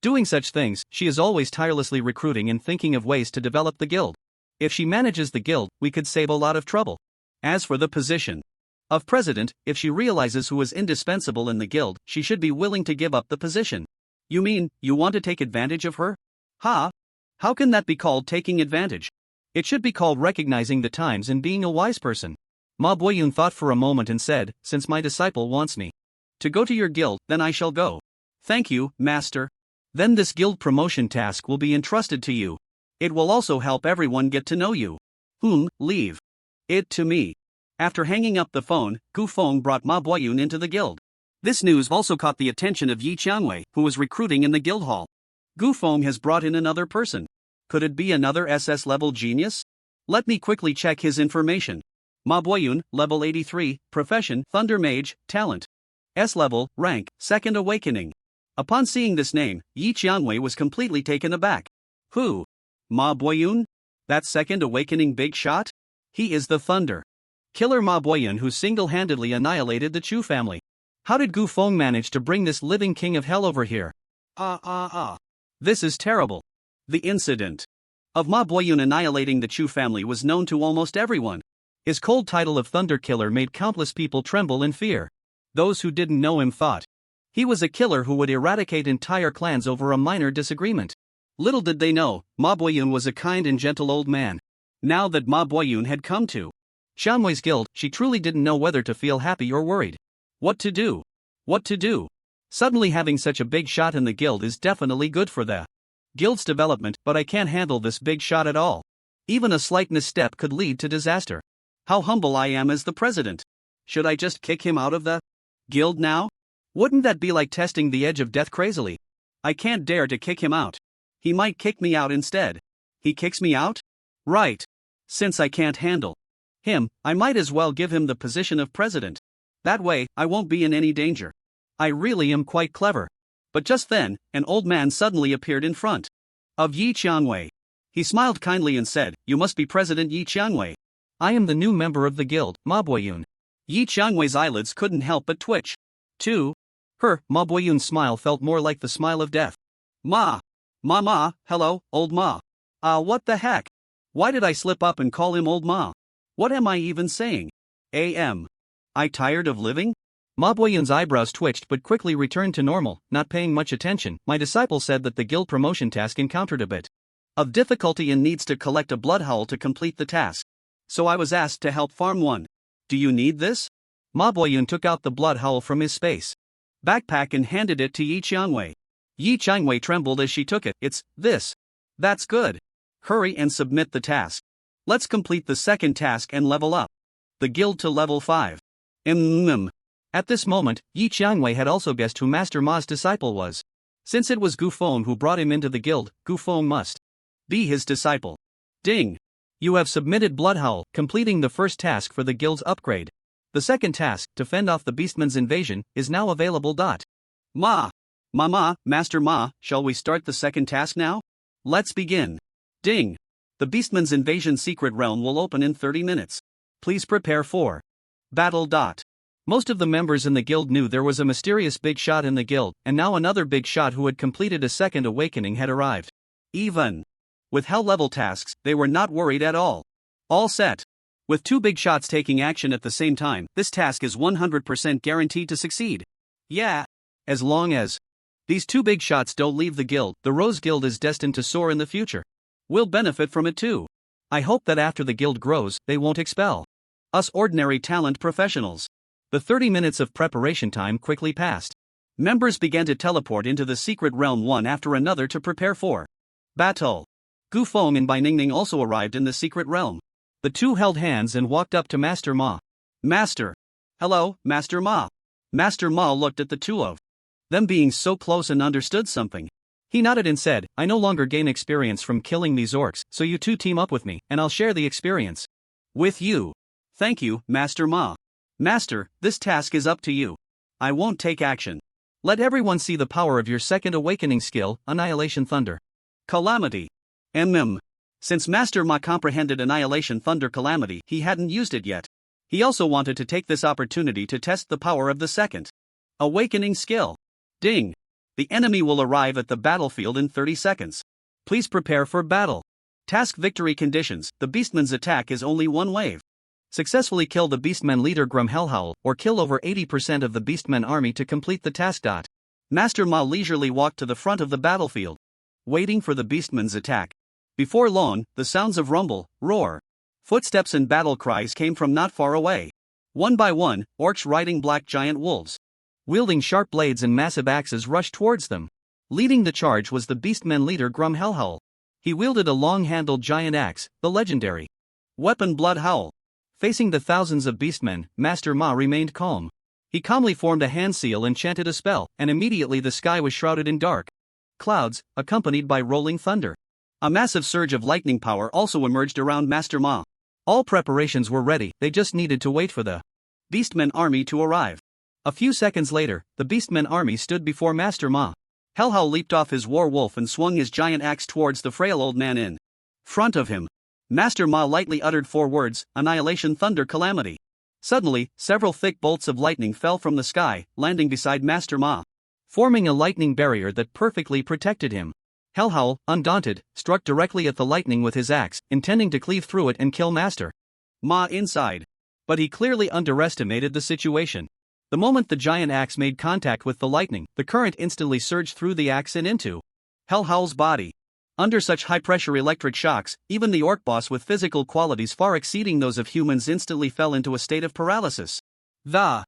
doing such things. She is always tirelessly recruiting and thinking of ways to develop the guild. If she manages the guild, we could save a lot of trouble. As for the position of president, if she realizes who is indispensable in the guild, she should be willing to give up the position. You mean, you want to take advantage of her? Ha! How can that be called taking advantage? It should be called recognizing the times and being a wise person. Ma Boyun thought for a moment and said, since my disciple wants me to go to your guild, then I shall go. Thank you, master. Then this guild promotion task will be entrusted to you. It will also help everyone get to know you. Leave it to me. After hanging up the phone, Gu Feng brought Ma Boyun into the guild. This news also caught the attention of Yi Qianwei, who was recruiting in the guild hall. Gu Feng has brought in another person. Could it be another SS-level genius? Let me quickly check his information. Ma Boyun, level 83, profession, Thunder Mage, talent. S level, rank, Second Awakening. Upon seeing this name, Yi Qianwei was completely taken aback. Who? Ma Boyun? That Second Awakening big shot? He is the Thunder Killer Ma Boyun who single-handedly annihilated the Chu family. How did Gu Feng manage to bring this living king of hell over here? This is terrible. The incident of Ma Boyun annihilating the Chu family was known to almost everyone. His cold title of Thunder Killer made countless people tremble in fear. Those who didn't know him thought he was a killer who would eradicate entire clans over a minor disagreement. Little did they know, Ma Boyun was a kind and gentle old man. Now that Ma Boyun had come to Qianwei's guild, she truly didn't know whether to feel happy or worried. What to do? What to do? Suddenly having such a big shot in the guild is definitely good for the guild's development, but I can't handle this big shot at all. Even a slight misstep could lead to disaster. How humble I am as the president. Should I just kick him out of the guild now? Wouldn't that be like testing the edge of death crazily? I can't dare to kick him out. He might kick me out instead. He kicks me out? Right. Since I can't handle him, I might as well give him the position of president. That way, I won't be in any danger. I really am quite clever. But just then, an old man suddenly appeared in front of Yi Qianwei. He smiled kindly and said, "You must be President Yi Qianwei." "I am the new member of the guild, Ma Boyun." Yi Qianwei's eyelids couldn't help but twitch. To her, Ma Boyun's smile felt more like the smile of death. Ma, hello, old Ma. What the heck? Why did I slip up and call him old Ma? What am I even saying? Am I tired of living? Ma Boyun's eyebrows twitched but quickly returned to normal, not paying much attention. My disciple said that the guild promotion task encountered a bit of difficulty and needs to collect a blood howl to complete the task. So I was asked to help farm one. Do you need this? Ma Boyun took out the blood howl from his space backpack and handed it to Yi Qianwei. Yi Qianwei trembled as she took it. It's this. That's good. Hurry and submit the task. Let's complete the second task and level up the guild to level 5. At this moment, Yi Qianwei had also guessed who Master Ma's disciple was. Since it was Gu Feng who brought him into the guild, Gu Feng must be his disciple. Ding! You have submitted Blood Howl, completing the first task for the guild's upgrade. The second task, to fend off the Beastman's invasion, is now available. Master Ma, shall we start the second task now? Let's begin. Ding! The Beastman's invasion secret realm will open in 30 minutes. Please prepare for battle. Most of the members in the guild knew there was a mysterious big shot in the guild, and now another big shot who had completed a second awakening had arrived. Even with hell-level tasks, they were not worried at all. All set. With two big shots taking action at the same time, this task is 100% guaranteed to succeed. Yeah. As long as these two big shots don't leave the guild, the Rose Guild is destined to soar in the future. We'll benefit from it too. I hope that after the guild grows, they won't expel us ordinary talent professionals. The 30 minutes of preparation time quickly passed. Members began to teleport into the secret realm one after another to prepare for battle. Gu Feng and Bai Ningning also arrived in the secret realm. The two held hands and walked up to Master Ma. Master. Hello, Master Ma. Master Ma looked at the two of them being so close and understood something. He nodded and said, I no longer gain experience from killing these orcs, so you two team up with me, and I'll share the experience with you. Thank you, Master Ma. Master, this task is up to you. I won't take action. Let everyone see the power of your second awakening skill, Annihilation Thunder. Calamity. Since Master Ma comprehended Annihilation Thunder Calamity, he hadn't used it yet. He also wanted to take this opportunity to test the power of the second awakening skill. Ding! The enemy will arrive at the battlefield in 30 seconds. Please prepare for battle. Task victory conditions. The Beastman's attack is only one wave. Successfully kill the Beastman leader Grum Hellhowl, or kill over 80% of the Beastman army to complete the task. Master Ma leisurely walked to the front of the battlefield, waiting for the Beastman's attack. Before long, the sounds of rumble, roar, footsteps and battle cries came from not far away. One by one, orcs riding black giant wolves, wielding sharp blades and massive axes rushed towards them. Leading the charge was the Beastman leader Grum Hellhowl. He wielded a long-handled giant axe, the legendary weapon Blood Howl. Facing the thousands of beastmen, Master Ma remained calm. He calmly formed a hand seal and chanted a spell, and immediately the sky was shrouded in dark clouds, accompanied by rolling thunder. A massive surge of lightning power also emerged around Master Ma. All preparations were ready, they just needed to wait for the Beastmen army to arrive. A few seconds later, the Beastmen army stood before Master Ma. Hellhowl leaped off his war wolf and swung his giant axe towards the frail old man in front of him. Master Ma lightly uttered 4 words, Annihilation, Thunder, Calamity. Suddenly, several thick bolts of lightning fell from the sky, landing beside Master Ma, forming a lightning barrier that perfectly protected him. Hellhowl, undaunted, struck directly at the lightning with his axe, intending to cleave through it and kill Master Ma inside. But he clearly underestimated the situation. The moment the giant axe made contact with the lightning, the current instantly surged through the axe and into Hellhowl's body. Under such high-pressure electric shocks, even the orc boss with physical qualities far exceeding those of humans instantly fell into a state of paralysis. The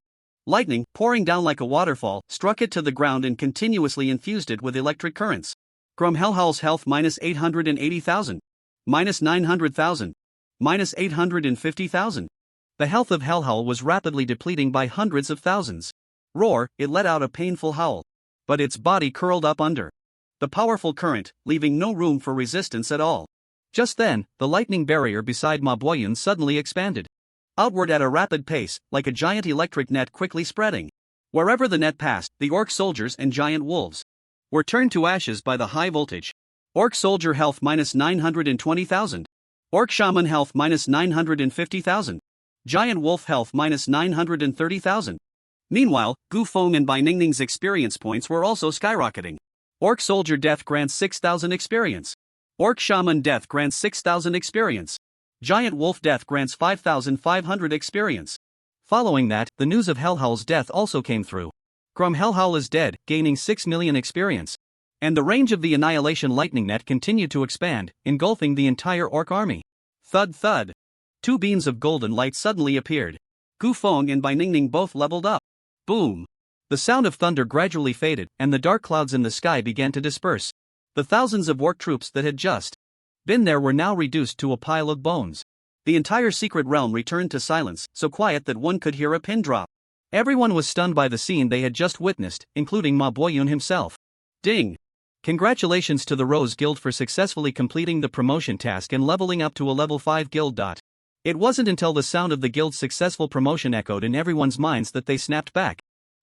lightning, pouring down like a waterfall, struck it to the ground and continuously infused it with electric currents. From Hellhowl's health -880,000, -900,000, -850,000. The health of Hellhowl was rapidly depleting by hundreds of thousands. Roar, it let out a painful howl. But its body curled up under the powerful current, leaving no room for resistance at all. Just then, the lightning barrier beside Ma Boyun suddenly expanded outward at a rapid pace, like a giant electric net quickly spreading. Wherever the net passed, the orc soldiers and giant wolves were turned to ashes by the high voltage. Orc soldier health -920,000. Orc shaman health -950,000. Giant wolf health -930,000. Meanwhile, Gu Feng and Bai Ningning's experience points were also skyrocketing. Orc soldier death grants 6,000 experience. Orc shaman death grants 6,000 experience. Giant wolf death grants 5,500 experience. Following that, the news of Hellhowl's death also came through. Grum Hellhowl is dead, gaining 6 million experience. And the range of the Annihilation Lightning Net continued to expand, engulfing the entire orc army. Thud thud. 2 beams of golden light suddenly appeared. Gu Feng and Bai Ningning both leveled up. Boom. The sound of thunder gradually faded, and the dark clouds in the sky began to disperse. The thousands of orc troops that had just been there were now reduced to a pile of bones. The entire secret realm returned to silence, so quiet that one could hear a pin drop. Everyone was stunned by the scene they had just witnessed, including Ma Boyun himself. Ding! Congratulations to the Rose Guild for successfully completing the promotion task and leveling up to a level 5 guild. It wasn't until the sound of the guild's successful promotion echoed in everyone's minds that they snapped back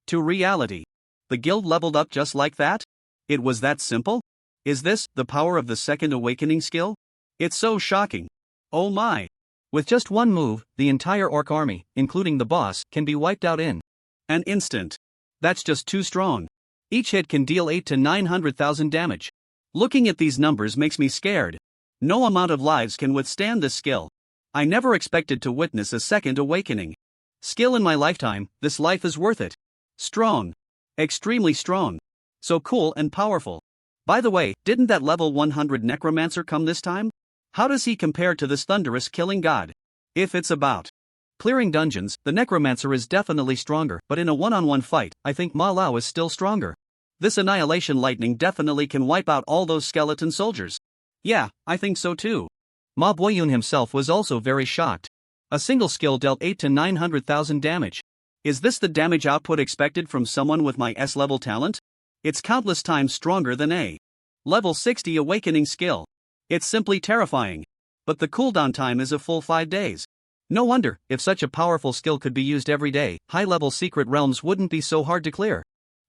to reality. The guild leveled up just like that? It was that simple? Is this the power of the second awakening skill? It's so shocking. Oh my. With just one move, the entire orc army, including the boss, can be wiped out in an instant. That's just too strong. Each hit can deal 8 to 900,000 damage. Looking at these numbers makes me scared. No amount of lives can withstand this skill. I never expected to witness a second awakening skill in my lifetime. This life is worth it. Strong. Extremely strong. So cool and powerful. By the way, didn't that level 100 necromancer come this time? How does he compare to this thunderous killing god? If it's about clearing dungeons, the necromancer is definitely stronger, but in a one-on-one fight, I think Ma Lao is still stronger. This annihilation lightning definitely can wipe out all those skeleton soldiers. Yeah, I think so too. Ma Boyun himself was also very shocked. A single skill dealt 8 to 900,000 damage. Is this the damage output expected from someone with my S-level talent? It's countless times stronger than a level 60 awakening skill. It's simply terrifying. But the cooldown time is a full 5 days. No wonder, if such a powerful skill could be used every day, high-level secret realms wouldn't be so hard to clear.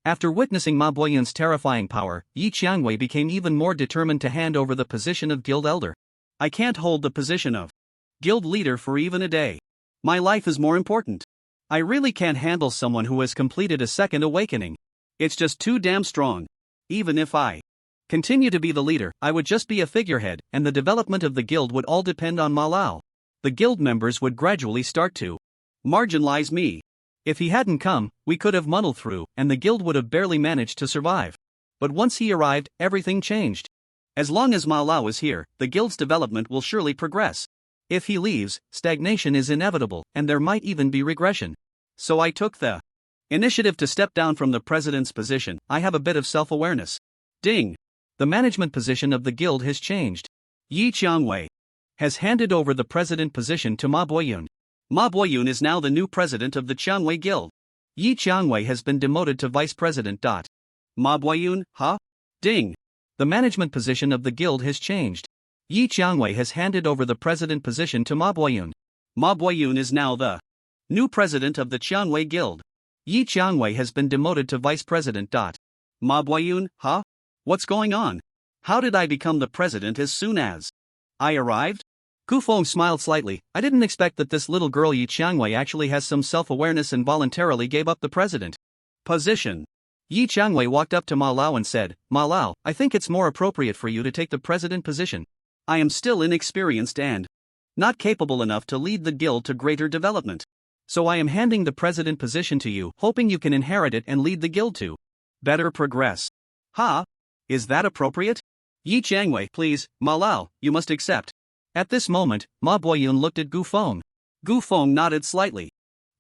After witnessing Ma Boyun's terrifying power, Yi Qiangwei became even more determined to hand over the position of guild elder. I can't hold the position of guild leader for even a day. My life is more important. I really can't handle someone who has completed a second awakening. It's just too damn strong. Even if I continue to be the leader, I would just be a figurehead, and the development of the guild would all depend on Ma Lao. The guild members would gradually start to marginalize me. If he hadn't come, we could have muddled through, and the guild would have barely managed to survive. But once he arrived, everything changed. As long as Ma Lao is here, the guild's development will surely progress. If he leaves, stagnation is inevitable, and there might even be regression. So I took the initiative to step down from the president's position. I have a bit of self-awareness. Ding! The management position of the guild has changed. Yi Qiangwei has handed over the president position to Ma Boyun. Ma Boyun is now the new president of the Qiangwei Guild. Yi Qiangwei has been demoted to vice president. Ma Boyun, huh? Ding! The management position of the guild has changed. Yi Qiangwei has handed over the president position to Ma Boyun. Ma Boyun is now the new president of the Qianwei Guild. Yi Qianwei has been demoted to vice president. Ma Boyun, huh? What's going on? How did I become the president as soon as I arrived? Gu Feng smiled slightly. I didn't expect that this little girl Yi Qianwei actually has some self-awareness and voluntarily gave up the president position. Yi Qianwei walked up to Ma Lao and said, Ma Lao, I think it's more appropriate for you to take the president position. I am still inexperienced and not capable enough to lead the guild to greater development. So I am handing the president position to you, hoping you can inherit it and lead the guild to better progress. Ha? Is that appropriate? Yi Qianwei, please, Ma Lao, you must accept. At this moment, Ma Boyun looked at Gu Feng. Gu Feng nodded slightly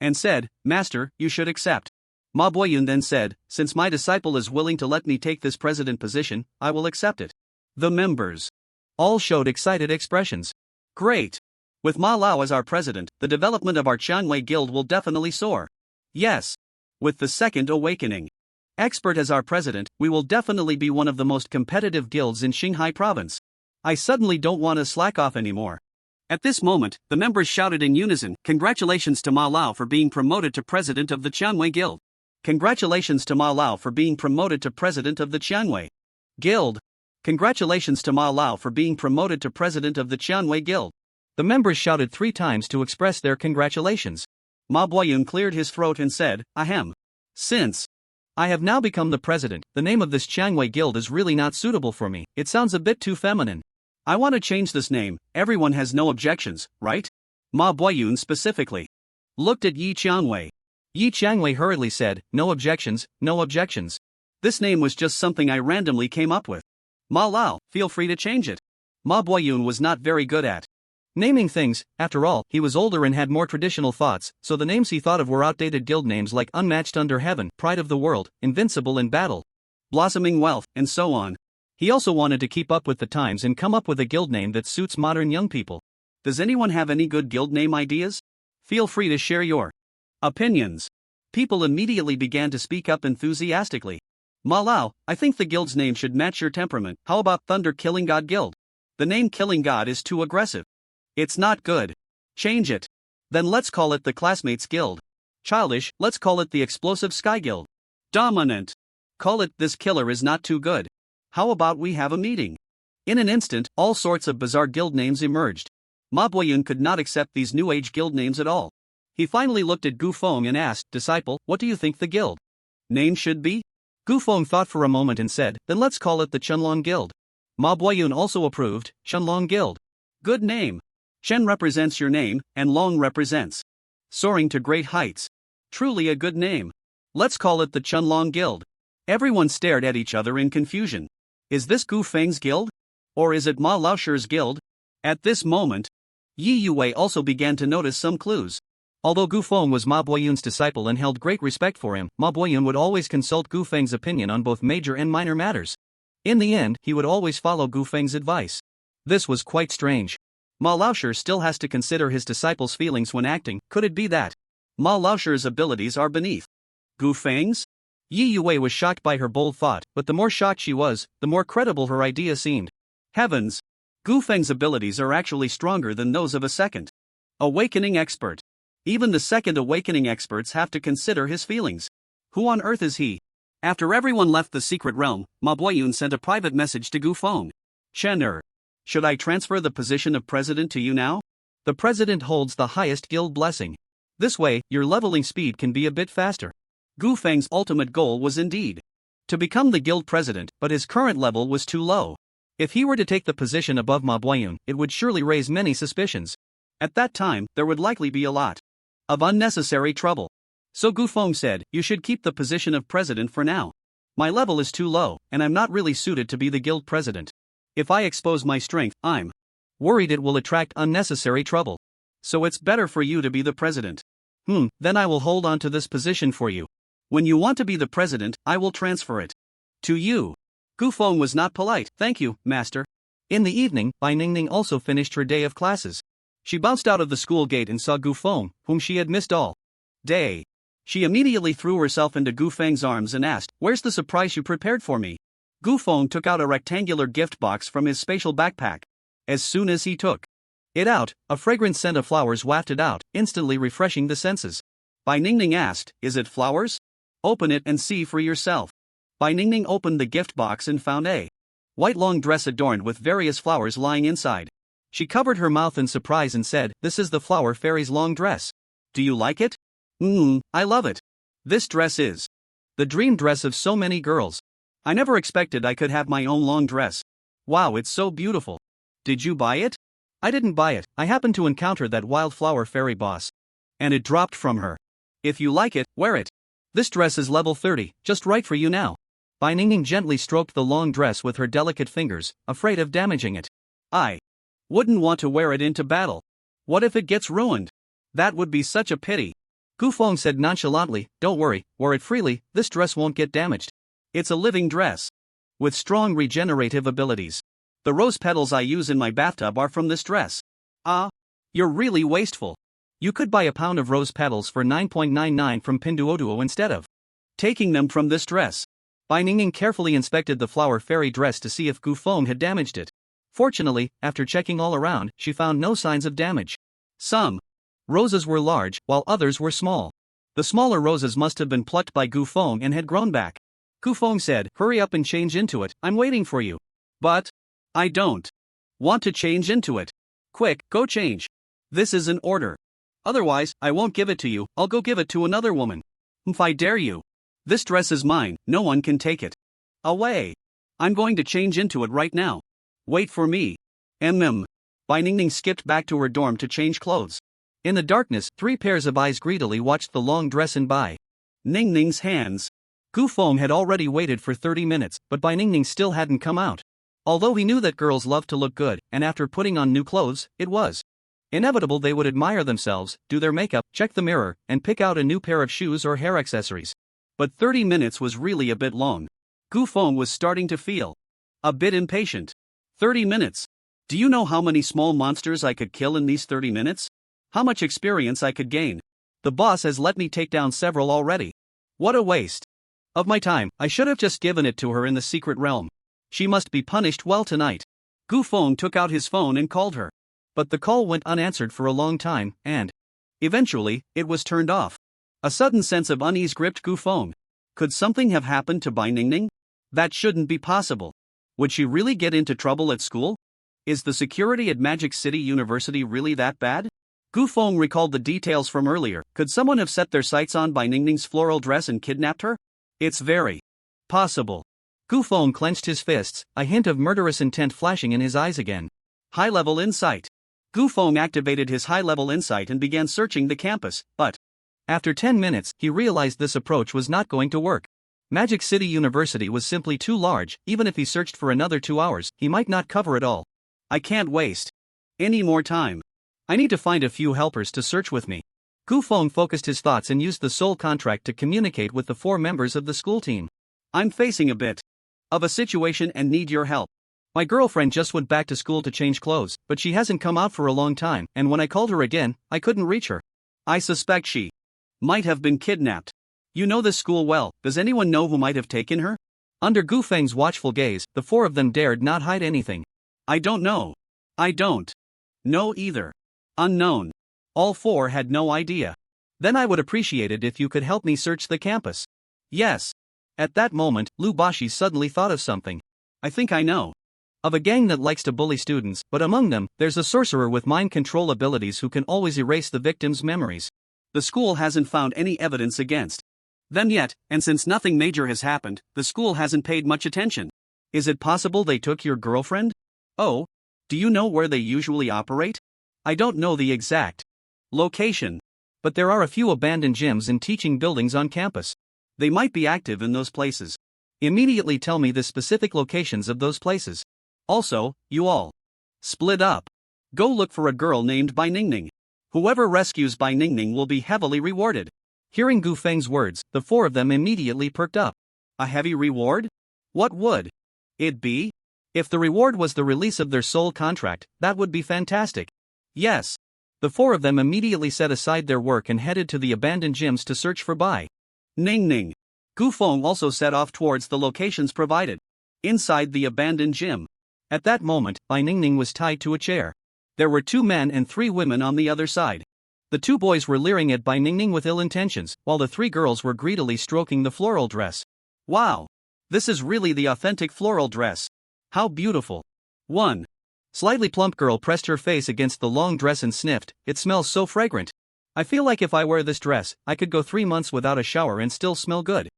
and said, Master, you should accept. Ma Boyun then said, since my disciple is willing to let me take this president position, I will accept it. The members all showed excited expressions. Great! With Ma Lao as our president, the development of our Qianwei Guild will definitely soar. Yes. With the second awakening expert as our president, we will definitely be one of the most competitive guilds in Qinghai province. I suddenly don't want to slack off anymore. At this moment, the members shouted in unison, Congratulations to Ma Lao for being promoted to president of the Qianwei Guild. Congratulations to Ma Lao for being promoted to president of the Qianwei Guild. Congratulations to Ma Lao for being promoted to president of the Qianwei Guild. The members shouted 3 times to express their congratulations. Ma Boyun cleared his throat and said, Ahem. Since I have now become the president, the name of this Qianwei Guild is really not suitable for me. It sounds a bit too feminine. I want to change this name. Everyone has no objections, right? Ma Boyun specifically looked at Yi Qianwei. Yi Qianwei hurriedly said, No objections, no objections. This name was just something I randomly came up with. Ma Lao, feel free to change it. Ma Boyun was not very good at naming things. After all, he was older and had more traditional thoughts, so the names he thought of were outdated guild names like Unmatched Under Heaven, Pride of the World, Invincible in Battle, Blossoming Wealth, and so on. He also wanted to keep up with the times and come up with a guild name that suits modern young people. Does anyone have any good guild name ideas? Feel free to share your opinions. People immediately began to speak up enthusiastically. Ma Lao, I think the guild's name should match your temperament. How about Thunder Killing God Guild? The name Killing God is too aggressive. It's not good. Change it. Then let's call it the Classmates Guild. Childish, let's call it the Explosive Sky Guild. Dominant. Call it This Killer is Not Too Good. How about we have a meeting? In an instant, all sorts of bizarre guild names emerged. Ma Boyun could not accept these new age guild names at all. He finally looked at Gu Feng and asked, Disciple, what do you think the guild name should be? Gu Feng thought for a moment and said, Then let's call it the Chunlong Guild. Ma Boyun also approved, Chunlong Guild. Good name. Chen represents your name, and Long represents soaring to great heights. Truly a good name. Let's call it the Chunlong Guild. Everyone stared at each other in confusion. Is this Gu Feng's guild? Or is it Ma Laosher's guild? At this moment, Yi Yue also began to notice some clues. Although Gu Feng was Ma Boyun's disciple and held great respect for him, Ma Boyun would always consult Gu Feng's opinion on both major and minor matters. In the end, he would always follow Gu Feng's advice. This was quite strange. Ma Laosher still has to consider his disciple's feelings when acting. Could it be that Ma Laosher's abilities are beneath Gu Feng's? Yi Yue was shocked by her bold thought, but the more shocked she was, the more credible her idea seemed. Heavens! Gu Feng's abilities are actually stronger than those of a second awakening expert. Even the second awakening experts have to consider his feelings. Who on earth is he? After everyone left the secret realm, Ma Boyun sent a private message to Gu Feng. Chen should I transfer the position of president to you now? The president holds the highest guild blessing. This way, your leveling speed can be a bit faster. Gu Feng's ultimate goal was indeed to become the guild president, but his current level was too low. If he were to take the position above Ma Boyun, it would surely raise many suspicions. At that time, there would likely be a lot of unnecessary trouble. So Gu Feng said, You should keep the position of president for now. My level is too low, and I'm not really suited to be the guild president. If I expose my strength, I'm worried it will attract unnecessary trouble. So it's better for you to be the president. Then I will hold on to this position for you. When you want to be the president, I will transfer it to you. Gu Feng was not polite. Thank you, master. In the evening, Bai Ningning also finished her day of classes. She bounced out of the school gate and saw Gu Feng, whom she had missed all day. She immediately threw herself into Gu Feng's arms and asked, Where's the surprise you prepared for me? Gu Feng took out a rectangular gift box from his spatial backpack. As soon as he took it out, a fragrant scent of flowers wafted out, instantly refreshing the senses. Bai Ningning asked, "Is it flowers? Open it and see for yourself." Bai Ningning opened the gift box and found a white long dress adorned with various flowers lying inside. She covered her mouth in surprise and said, "This is the flower fairy's long dress. Do you like it?" I love it. This dress is the dream dress of so many girls. I never expected I could have my own long dress. Wow, it's so beautiful. Did you buy it?" "I didn't buy it, I happened to encounter that wildflower fairy boss. And it dropped from her. If you like it, wear it. This dress is level 30, just right for you now." Bai Ningning gently stroked the long dress with her delicate fingers, afraid of damaging it. "I wouldn't want to wear it into battle. What if it gets ruined? That would be such a pity." Gu Feng said nonchalantly, "Don't worry, wear it freely, this dress won't get damaged. It's a living dress with strong regenerative abilities. The rose petals I use in my bathtub are from this dress." "Ah, you're really wasteful. You could buy a pound of rose petals for 9.99 from Pinduoduo instead of taking them from this dress." Bai Ningning carefully inspected the flower fairy dress to see if Gu Feng had damaged it. Fortunately, after checking all around, she found no signs of damage. Some roses were large, while others were small. The smaller roses must have been plucked by Gu Feng and had grown back. Gu Feng said, "Hurry up and change into it, I'm waiting for you." "But I don't want to change into it. Quick, go change. This is an order. Otherwise, I won't give it to you, I'll go give it to another woman. If I dare you. This dress is mine, no one can take it. Away. I'm going to change into it right now. Wait for me." Bai Ningning skipped back to her dorm to change clothes. In the darkness, 3 pairs of eyes greedily watched the long dress in Bai Ningning's hands. Gu Feng had already waited for 30 minutes, but Bai Ningning still hadn't come out. Although he knew that girls love to look good, and after putting on new clothes, it was inevitable they would admire themselves, do their makeup, check the mirror, and pick out a new pair of shoes or hair accessories. But 30 minutes was really a bit long. Gu Feng was starting to feel a bit impatient. 30 minutes. Do you know how many small monsters I could kill in these 30 minutes? How much experience I could gain? The boss has let me take down several already. What a waste of my time. I should have just given it to her in the secret realm. She must be punished well tonight. Gu Feng took out his phone and called her. But the call went unanswered for a long time, and eventually, it was turned off. A sudden sense of unease gripped Gu Feng. Could something have happened to Bai Ningning? That shouldn't be possible. Would she really get into trouble at school? Is the security at Magic City University really that bad? Gu Feng recalled the details from earlier. Could someone have set their sights on Bai Ningning's floral dress and kidnapped her? It's very possible. Gu Feng clenched his fists, a hint of murderous intent flashing in his eyes again. High-level insight. Gu Feng activated his high-level insight and began searching the campus, but after 10 minutes, he realized this approach was not going to work. Magic City University was simply too large. Even if he searched for another 2 hours, he might not cover it all. I can't waste any more time. I need to find a few helpers to search with me. Gu Feng focused his thoughts and used the soul contract to communicate with the 4 members of the school team. I'm facing a bit of a situation and need your help. My girlfriend just went back to school to change clothes, but she hasn't come out for a long time, and when I called her again, I couldn't reach her. I suspect she might have been kidnapped. You know this school well, does anyone know who might have taken her? Under Gu Feng's watchful gaze, the 4 of them dared not hide anything. I don't know. I don't know either. Unknown. All 4 had no idea. Then I would appreciate it if you could help me search the campus. Yes. At that moment, Lu Bashi suddenly thought of something. I think I know of a gang that likes to bully students, but among them, there's a sorcerer with mind control abilities who can always erase the victim's memories. The school hasn't found any evidence against them yet, and since nothing major has happened, the school hasn't paid much attention. Is it possible they took your girlfriend? Oh, do you know where they usually operate? I don't know the exact location, but there are a few abandoned gyms and teaching buildings on campus. They might be active in those places. Immediately tell me the specific locations of those places. Also, you all split up. Go look for a girl named Bai Ningning. Whoever rescues Bai Ningning will be heavily rewarded. Hearing Gu Feng's words, the 4 of them immediately perked up. A heavy reward? What would it be? If the reward was the release of their soul contract, that would be fantastic. Yes. The 4 of them immediately set aside their work and headed to the abandoned gyms to search for Bai Ningning. Gu Feng also set off towards the locations provided inside the abandoned gym. At that moment, Bai Ningning was tied to a chair. There were 2 men and 3 women on the other side. The 2 boys were leering at Bai Ningning with ill intentions, while the 3 girls were greedily stroking the floral dress. Wow! This is really the authentic floral dress. How beautiful. 1. Slightly plump girl pressed her face against the long dress and sniffed, "It smells so fragrant. I feel like if I wear this dress, I could go 3 months without a shower and still smell good."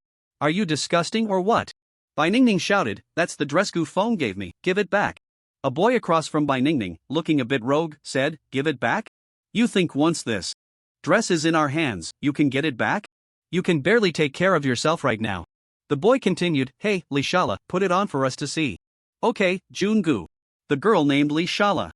"Are you disgusting or what?" Bai Ningning shouted, "That's the dress Gu Feng gave me, give it back." A boy across from Bai Ningning, looking a bit rogue, said, "Give it back? You think once this dress is in our hands, you can get it back? You can barely take care of yourself right now." The boy continued, "Hey, Li Shala, put it on for us to see." "Okay, Jun Gu." The girl named Li Shala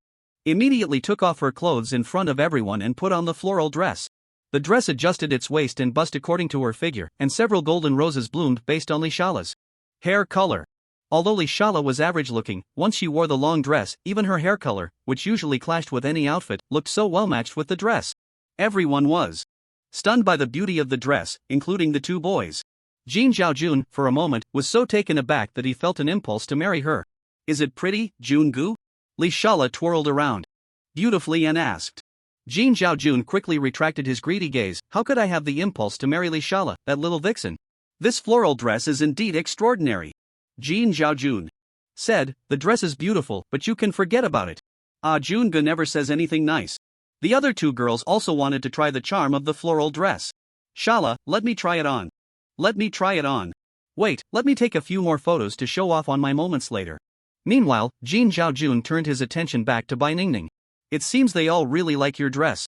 immediately took off her clothes in front of everyone and put on the floral dress. The dress adjusted its waist and bust according to her figure, and several golden roses bloomed based on Li Shala's hair color. Although Li Shala was average looking, once she wore the long dress, even her hair color, which usually clashed with any outfit, looked so well matched with the dress. Everyone was stunned by the beauty of the dress, including the 2 boys. Jin Zhaojun, for a moment, was so taken aback that he felt an impulse to marry her. "Is it pretty, Jun Gu?" Li Shala twirled around beautifully and asked. Jin Zhaojun quickly retracted his greedy gaze. "How could I have the impulse to marry Li Shala, that little vixen? This floral dress is indeed extraordinary." Jin Zhaojun said, "The dress is beautiful, but you can forget about it." Jun Gu never says anything nice. The other 2 girls also wanted to try the charm of the floral dress. "Shala, let me try it on. Let me try it on. Wait, let me take a few more photos to show off on my moments later." Meanwhile, Jin Zhaojun turned his attention back to Bai Ningning. "It seems they all really like your dress.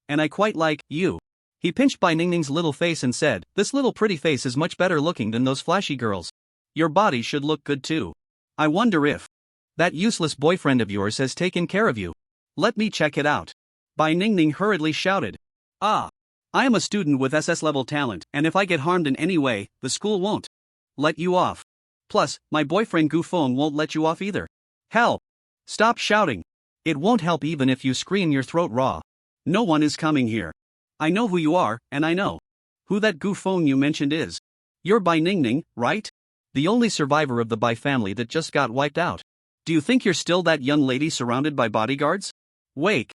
And I quite like you." He pinched Bai Ningning's little face and said, "This little pretty face is much better looking than those flashy girls. Your body should look good too. I wonder if that useless boyfriend of yours has taken care of you. Let me check it out." Bai Ningning hurriedly shouted. "I am a student with SS level talent, and if I get harmed in any way, the school won't let you off. Plus, my boyfriend Gu Feng won't let you off either. Help! Stop shouting. It won't help even if you scream your throat raw. No one is coming here. I know who you are, and I know who that Gu Feng you mentioned is. You're Bai Ningning, right? The only survivor of the Bai family that just got wiped out. Do you think you're still that young lady surrounded by bodyguards? Wake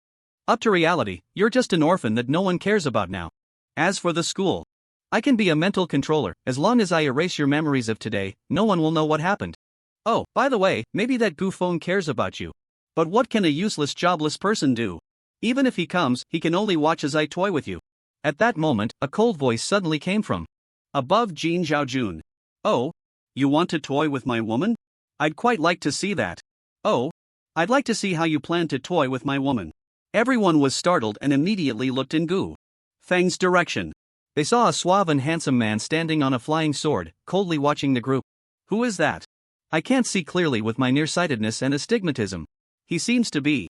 up to reality, you're just an orphan that no one cares about now. As for the school, I can be a mental controller. As long as I erase your memories of today, no one will know what happened. Oh, by the way, maybe that Gu Feng cares about you. But what can a useless jobless person do? Even if he comes, he can only watch as I toy with you." At that moment, a cold voice suddenly came from above Jin Zhaojun. "Oh? You want to toy with my woman? I'd quite like to see that." "Oh? I'd like to see how you plan to toy with my woman." Everyone was startled and immediately looked in Gu Feng's direction. They saw a suave and handsome man standing on a flying sword, coldly watching the group. "Who is that? I can't see clearly with my nearsightedness and astigmatism. He seems to be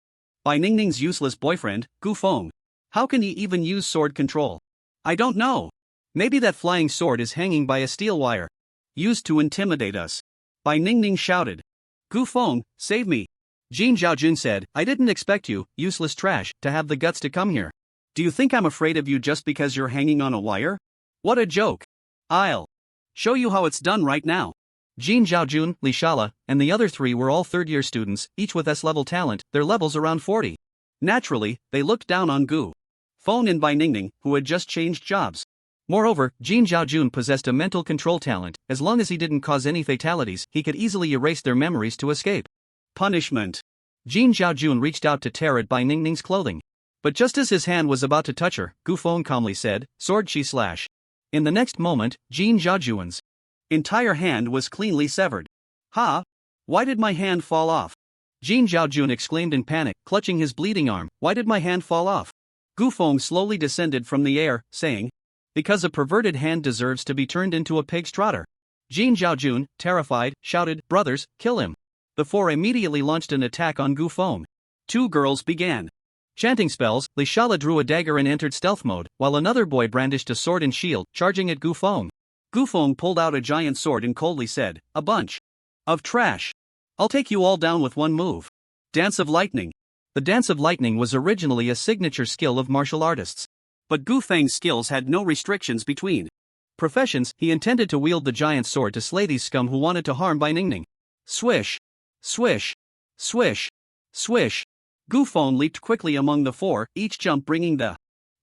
Bai Ningning's useless boyfriend, Gu Feng. How can he even use sword control? I don't know. Maybe that flying sword is hanging by a steel wire, used to intimidate us." Bai Ningning shouted. "Gu Feng, save me." Jin Zhaojun said, "I didn't expect you, useless trash, to have the guts to come here. Do you think I'm afraid of you just because you're hanging on a wire? What a joke. I'll show you how it's done right now." Jin Zhaojun, Li Shala, and the other 3 were all third-year students, each with S-level talent, their levels around 40. Naturally, they looked down on Gu Feng and Bai Ningning, who had just changed jobs. Moreover, Jin Zhaojun possessed a mental control talent. As long as he didn't cause any fatalities, he could easily erase their memories to escape punishment. Jin Zhaojun reached out to tear at Bai Ningning's clothing. But just as his hand was about to touch her, Gu Feng calmly said, "Sword chi slash." In the next moment, Jin Zhaojun's entire hand was cleanly severed. "Ha! Why did my hand fall off?" Jin Zhaojun exclaimed in panic, clutching his bleeding arm. "Why did my hand fall off?" Gu Feng slowly descended from the air, saying, "Because a perverted hand deserves to be turned into a pig's trotter." Jin Zhaojun, terrified, shouted, "Brothers, kill him." The 4 immediately launched an attack on Gu Feng. 2 girls began chanting spells. Li Shala drew a dagger and entered stealth mode, while another boy brandished a sword and shield, charging at Gu Feng. Gu Feng pulled out a giant sword and coldly said, "A bunch of trash. I'll take you all down with one move." Dance of Lightning. The Dance of Lightning was originally a signature skill of martial artists. But Gu Feng's skills had no restrictions between professions. He intended to wield the giant sword to slay these scum who wanted to harm Bai Ningning. Swish! Swish! Swish! Swish! Gu Feng leaped quickly among the four, each jump bringing the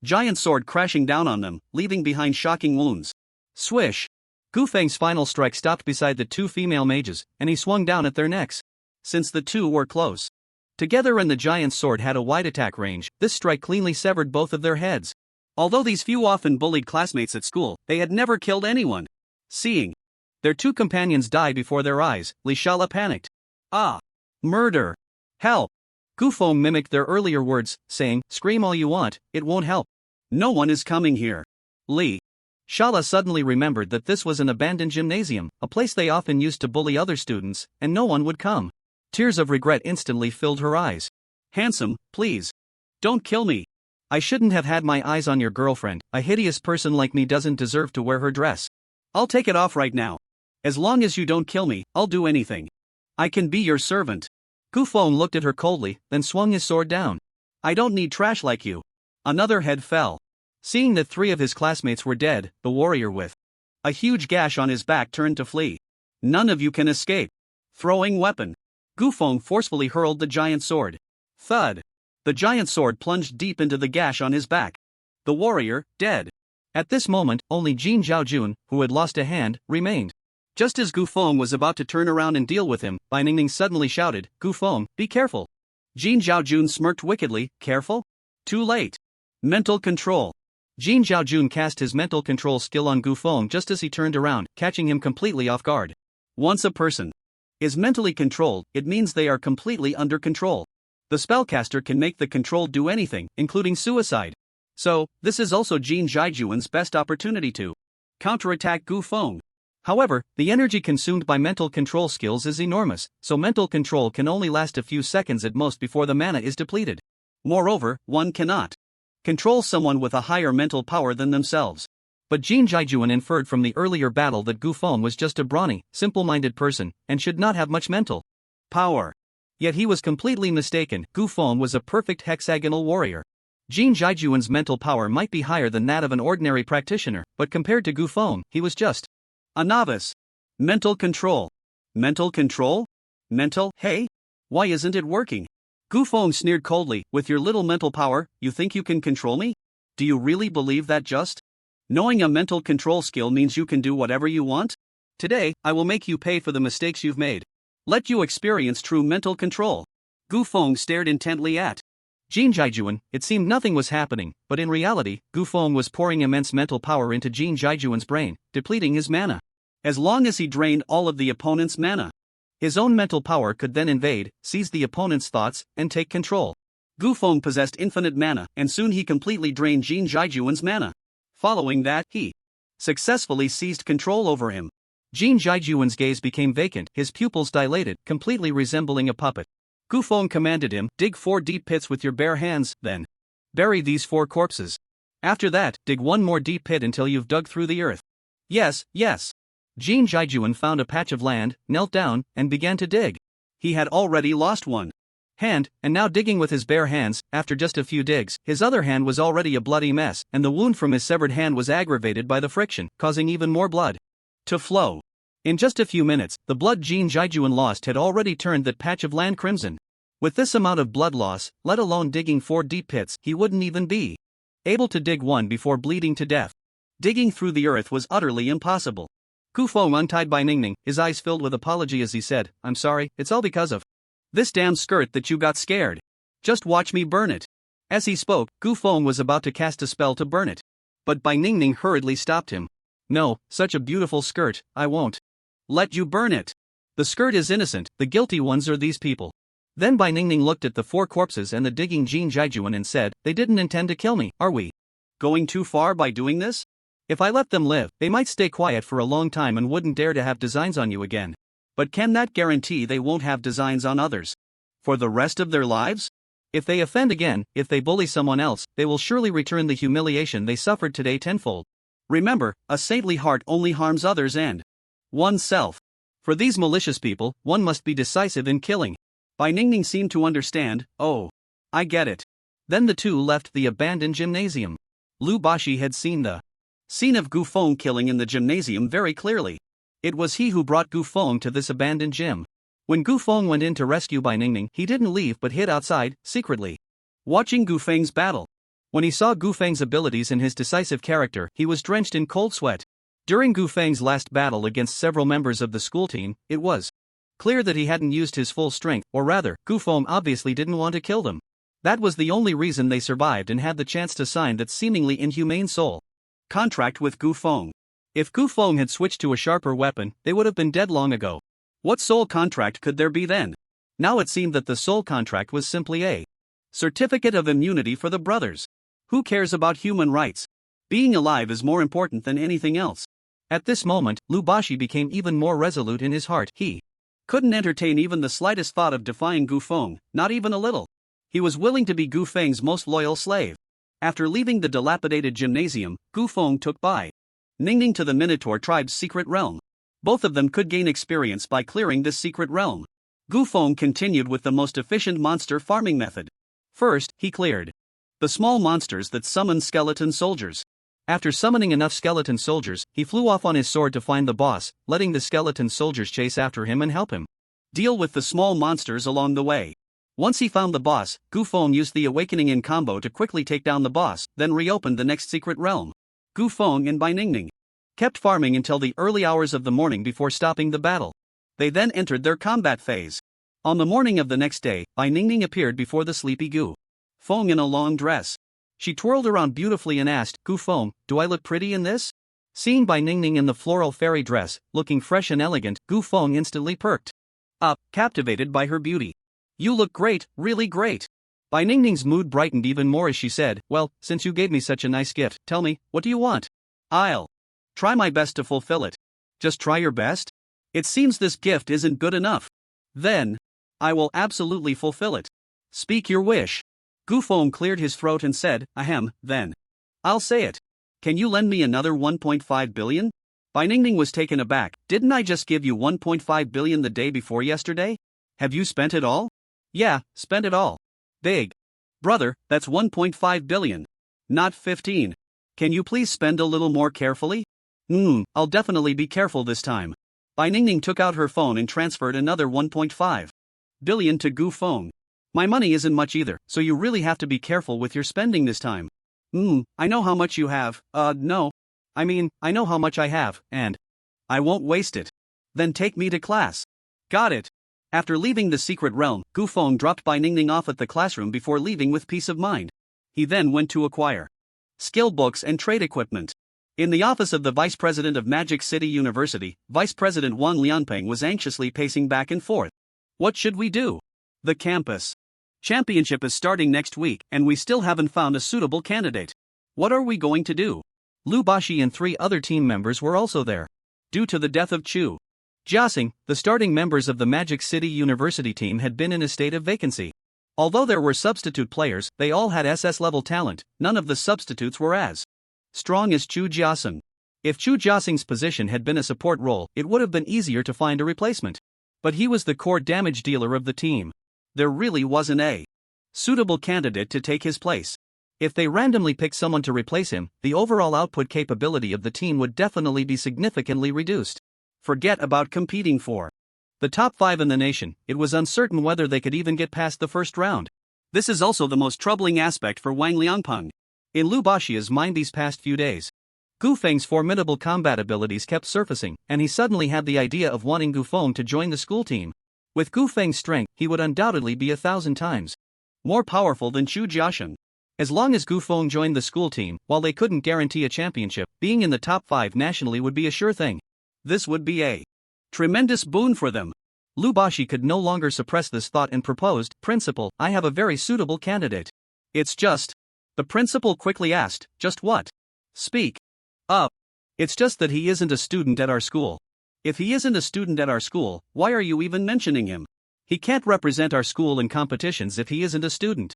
giant sword crashing down on them, leaving behind shocking wounds. Swish! Gu Feng's final strike stopped beside the two female mages, and he swung down at their necks. Since the two were close together and the giant sword had a wide attack range, this strike cleanly severed both of their heads. Although these few often bullied classmates at school, they had never killed anyone. Seeing their two companions die before their eyes, Li Shala panicked. Ah! Murder! Help! Gu Feng mimicked their earlier words, saying, "Scream all you want, it won't help. No one is coming here." Li Shala suddenly remembered that this was an abandoned gymnasium, a place they often used to bully other students, and no one would come. Tears of regret instantly filled her eyes. "Handsome, please. Don't kill me. I shouldn't have had my eyes on your girlfriend. A hideous person like me doesn't deserve to wear her dress. I'll take it off right now. As long as you don't kill me, I'll do anything. I can be your servant." Gu Feng looked at her coldly, then swung his sword down. "I don't need trash like you." Another head fell. Seeing that three of his classmates were dead, the warrior with a huge gash on his back turned to flee. "None of you can escape." Throwing weapon, Gu Feng forcefully hurled the giant sword. Thud! The giant sword plunged deep into the gash on his back. The warrior, dead. At this moment, only Jin Zhaojun, who had lost a hand, remained. Just as Gu Feng was about to turn around and deal with him, Bai Ningning suddenly shouted, "Gu Feng, be careful." Jin Zhaojun smirked wickedly, "Careful? Too late." Mental control. Jin Zhaojun cast his mental control skill on Gu Feng just as he turned around, catching him completely off guard. Once a person is mentally controlled, it means they are completely under control. The spellcaster can make the control do anything, including suicide. So, this is also Jin Zhaojun's best opportunity to counterattack Gu Feng. However, the energy consumed by mental control skills is enormous, so mental control can only last a few seconds at most before the mana is depleted. Moreover, one cannot control someone with a higher mental power than themselves. But Jin Zhaojun inferred from the earlier battle that Gu Feng was just a brawny, simple-minded person, and should not have much mental power. Yet he was completely mistaken. Gu Feng was a perfect hexagonal warrior. Jin Zhaojun's mental power might be higher than that of an ordinary practitioner, but compared to Gu Feng, he was just a novice. Mental control. Mental control? Hey? Why isn't it working? Gu Feng sneered coldly, "With your little mental power, you think you can control me? Do you really believe that just knowing a mental control skill means you can do whatever you want? Today, I will make you pay for the mistakes you've made. Let you experience true mental control." Gu Feng stared intently at Jin Zhaojun. It seemed nothing was happening, but in reality, Gu Feng was pouring immense mental power into Jin Zhaojun's brain, depleting his mana. As long as he drained all of the opponent's mana, his own mental power could then invade, seize the opponent's thoughts, and take control. Gu Feng possessed infinite mana, and soon he completely drained Jin Zhaojun's mana. Following that, he successfully seized control over him. Jin Zhaojun's gaze became vacant, his pupils dilated, completely resembling a puppet. Gu Feng commanded him, "Dig 4 deep pits with your bare hands, then bury these 4 corpses. After that, dig 1 more deep pit until you've dug through the earth." Yes. Jin Zhaojun found a patch of land, knelt down, and began to dig. He had already lost one hand, and now digging with his bare hands. After just a few digs, his other hand was already a bloody mess, and the wound from his severed hand was aggravated by the friction, causing even more blood to flow. In just a few minutes, the blood Jin Zhaojun lost had already turned that patch of land crimson. With this amount of blood loss, let alone digging 4 deep pits, he wouldn't even be able to dig one before bleeding to death. Digging through the earth was utterly impossible. Gu Feng untied Bai Ningning, his eyes filled with apology as he said, "I'm sorry, it's all because of this damn skirt that you got scared. Just watch me burn it." As he spoke, Gu Feng was about to cast a spell to burn it. But Bai Ningning hurriedly stopped him. "No, such a beautiful skirt, I won't let you burn it. The skirt is innocent, the guilty ones are these people." Then Bai Ningning looked at the 4 corpses and the digging Jin Zhaojun and said, "They didn't intend to kill me, are we going too far by doing this? If I let them live, they might stay quiet for a long time and wouldn't dare to have designs on you again. But can that guarantee they won't have designs on others for the rest of their lives? If they offend again, if they bully someone else, they will surely return the humiliation they suffered today tenfold. Remember, a saintly heart only harms others and oneself. For these malicious people, one must be decisive in killing." Bai Ningning seemed to understand. "Oh, I get it." Then the two left the abandoned gymnasium. Lu Baxi had seen the scene of Gu Feng killing in the gymnasium very clearly. It was he who brought Gu Feng to this abandoned gym. When Gu Feng went in to rescue Bai Ningning, he didn't leave but hid outside, secretly, watching Gu Feng's battle. When he saw Gu Feng's abilities and his decisive character, he was drenched in cold sweat. During Gu Feng's last battle against several members of the school team, it was clear that he hadn't used his full strength, or rather, Gu Feng obviously didn't want to kill them. That was the only reason they survived and had the chance to sign that seemingly inhumane soul contract with Gu Feng. If Gu Feng had switched to a sharper weapon, they would have been dead long ago. What soul contract could there be then? Now it seemed that the soul contract was simply a certificate of immunity for the brothers. Who cares about human rights? Being alive is more important than anything else. At this moment, Lu Baxi became even more resolute in his heart. He couldn't entertain even the slightest thought of defying Gu Feng, not even a little. He was willing to be Gu Feng's most loyal slave. After leaving the dilapidated gymnasium, Gu Feng took Bai Ningning to the Minotaur tribe's secret realm. Both of them could gain experience by clearing this secret realm. Gu Feng continued with the most efficient monster farming method. First, he cleared the small monsters that summoned skeleton soldiers. After summoning enough skeleton soldiers, he flew off on his sword to find the boss, letting the skeleton soldiers chase after him and help him deal with the small monsters along the way. Once he found the boss, Gu Feng used the Awakening in combo to quickly take down the boss, then reopened the next secret realm. Gu Feng and Bai Ningning kept farming until the early hours of the morning before stopping the battle. They then entered their combat phase. On the morning of the next day, Bai Ningning appeared before the sleepy Gu Feng in a long dress. She twirled around beautifully and asked, "Gu Feng, do I look pretty in this?" Seeing Bai Ningning in the floral fairy dress, looking fresh and elegant, Gu Feng instantly perked up, captivated by her beauty. "You look great, really great." Bai Ningning's mood brightened even more as she said, "Well, since you gave me such a nice gift, tell me, what do you want?" "I'll try my best to fulfill it." "Just try your best? It seems this gift isn't good enough." "Then I will absolutely fulfill it. Speak your wish." Gu Feng cleared his throat and said, "Ahem, then I'll say it. Can you lend me another 1.5 billion? Bai Ningning was taken aback. "Didn't I just give you 1.5 billion the day before yesterday? Have you spent it all?" "Yeah, spent it all." "Big brother, that's 1.5 billion. Not 15. Can you please spend a little more carefully?" I'll definitely be careful this time." Bai Ningning took out her phone and transferred another 1.5 billion to Gu Feng. "My money isn't much either, so you really have to be careful with your spending this time." I know how much you have." No. I know how much I have, and I won't waste it." "Then take me to class." "Got it." After leaving the secret realm, Gu Feng dropped Bai Ningning off at the classroom before leaving with peace of mind. He then went to acquire skill books and trade equipment. In the office of the Vice President of Magic City University, Vice President Wang Lianpeng was anxiously pacing back and forth. "What should we do? The campus championship is starting next week, and we still haven't found a suitable candidate. What are we going to do?" Lu Baxi and 3 other team members were also there. Due to the death of Chu Jiaxing, the starting members of the Magic City University team had been in a state of vacancy. Although there were substitute players, they all had SS-level talent. None of the substitutes were as strong as Chu Jiaxing. If Chu Jiaxing's position had been a support role, it would have been easier to find a replacement. But he was the core damage dealer of the team. There really wasn't a suitable candidate to take his place. If they randomly picked someone to replace him, the overall output capability of the team would definitely be significantly reduced. Forget about competing for the top 5 in the nation. It was uncertain whether they could even get past the first round. This is also the most troubling aspect for Wang Liangpeng. In Lu Baxia's mind these past few days, Gu Feng's formidable combat abilities kept surfacing, and he suddenly had the idea of wanting Gu Feng to join the school team. With Gu Feng's strength, he would undoubtedly be 1,000 times more powerful than Chu Jiaxing. As long as Gu Feng joined the school team, while they couldn't guarantee a championship, being in the top 5 nationally would be a sure thing. This would be a tremendous boon for them. Lu Baxi could no longer suppress this thought and proposed, "Principal, I have a very suitable candidate." "It's just..." the principal quickly asked, "Just what? Speak up." "It's just that he isn't a student at our school." "If he isn't a student at our school, why are you even mentioning him? He can't represent our school in competitions if he isn't a student.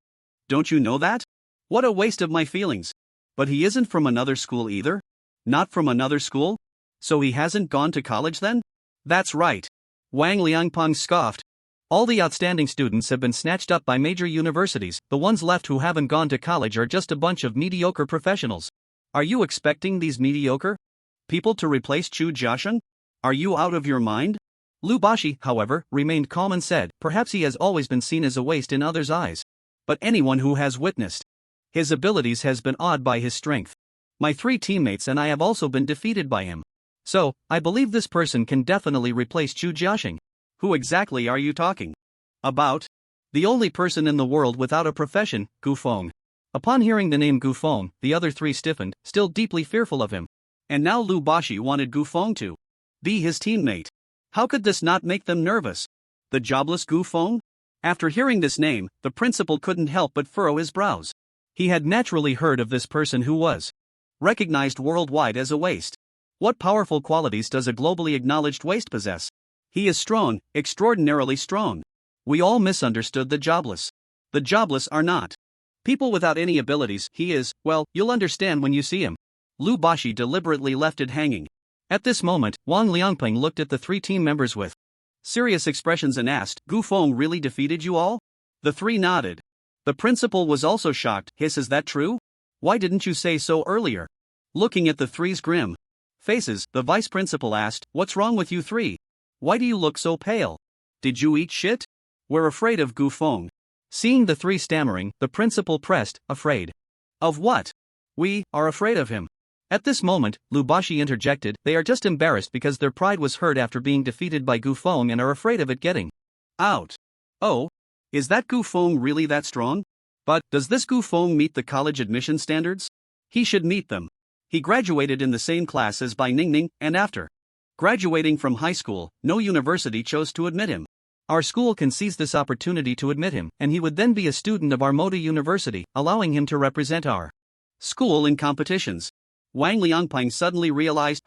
Don't you know that? What a waste of my feelings." "But he isn't from another school either?" "Not from another school? So he hasn't gone to college then?" "That's right." Wang Liangpeng scoffed. "All the outstanding students have been snatched up by major universities. The ones left who haven't gone to college are just a bunch of mediocre professionals. Are you expecting these mediocre people to replace Chu Jiaxing? Are you out of your mind?" Lu Baxi, however, remained calm and said, perhaps he has always been seen as a waste in others' eyes. But anyone who has witnessed his abilities has been awed by his strength. My 3 teammates and I have also been defeated by him. So, I believe this person can definitely replace Chu Jiaxing. Who exactly are you talking about? The only person in the world without a profession, Gu Feng. Upon hearing the name Gu Feng, the other 3 stiffened, still deeply fearful of him. And now Lu Baxi wanted Gu Feng to be his teammate. How could this not make them nervous? The jobless Gu Feng? After hearing this name, the principal couldn't help but furrow his brows. He had naturally heard of this person who was recognized worldwide as a waste. What powerful qualities does a globally acknowledged waste possess? He is strong, extraordinarily strong. We all misunderstood the jobless. The jobless are not people without any abilities. He is, well, you'll understand when you see him. Lu Baxi deliberately left it hanging. At this moment, Wang Liangpeng looked at the 3 team members with serious expressions and asked, Gu Feng really defeated you all? The 3 nodded. The principal was also shocked. Is that true? Why didn't you say so earlier? Looking at the 3's grim faces, the vice principal asked, what's wrong with you 3? Why do you look so pale? Did you eat shit? We're afraid of Gu Feng. Seeing the 3 stammering, the principal pressed, afraid. Of what? We are afraid of him. At this moment, Lu Baxi interjected, they are just embarrassed because their pride was hurt after being defeated by Gu Feng and are afraid of it getting out. Oh? Is that Gu Feng really that strong? But, does this Gu Feng meet the college admission standards? He should meet them. He graduated in the same class as Bai Ningning, and after graduating from high school, no university chose to admit him. Our school can seize this opportunity to admit him, and he would then be a student of our Moda University, allowing him to represent our school in competitions. Wang Liangpeng suddenly realized,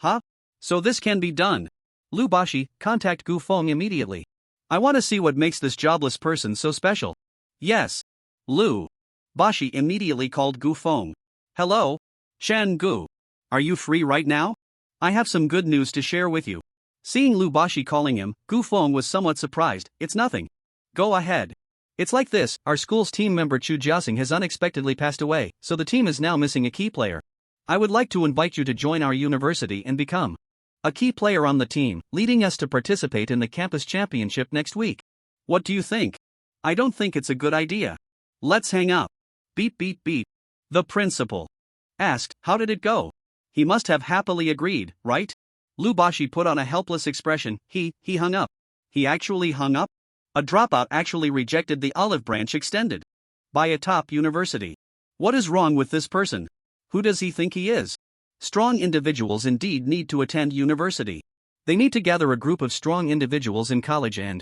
so this can be done. Lu Baxi, contact Gu Feng immediately. I want to see what makes this jobless person so special. Yes. Lu Baxi immediately called Gu Feng. Hello? Shan Gu. Are you free right now? I have some good news to share with you. Seeing Lu Baxi calling him, Gu Feng was somewhat surprised. It's nothing. Go ahead. It's like this, our school's team member Chu Jiaxing has unexpectedly passed away, so the team is now missing a key player. I would like to invite you to join our university and become a key player on the team, leading us to participate in the campus championship next week. What do you think? I don't think it's a good idea. Let's hang up. Beep beep beep. The principal asked, how did it go? He must have happily agreed, right? Lu Baxi put on a helpless expression. He hung up. He actually hung up? A dropout actually rejected the olive branch extended by a top university. What is wrong with this person? Who does he think he is? Strong individuals indeed need to attend university. They need to gather a group of strong individuals in college and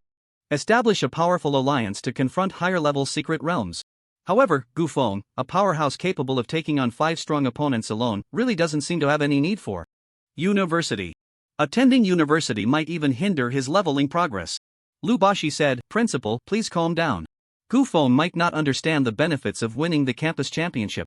establish a powerful alliance to confront higher-level secret realms. However, Gu Feng, a powerhouse capable of taking on 5 strong opponents alone, really doesn't seem to have any need for university. Attending university might even hinder his leveling progress. Lu Baxi said, Principal, please calm down. Gu Feng might not understand the benefits of winning the campus championship.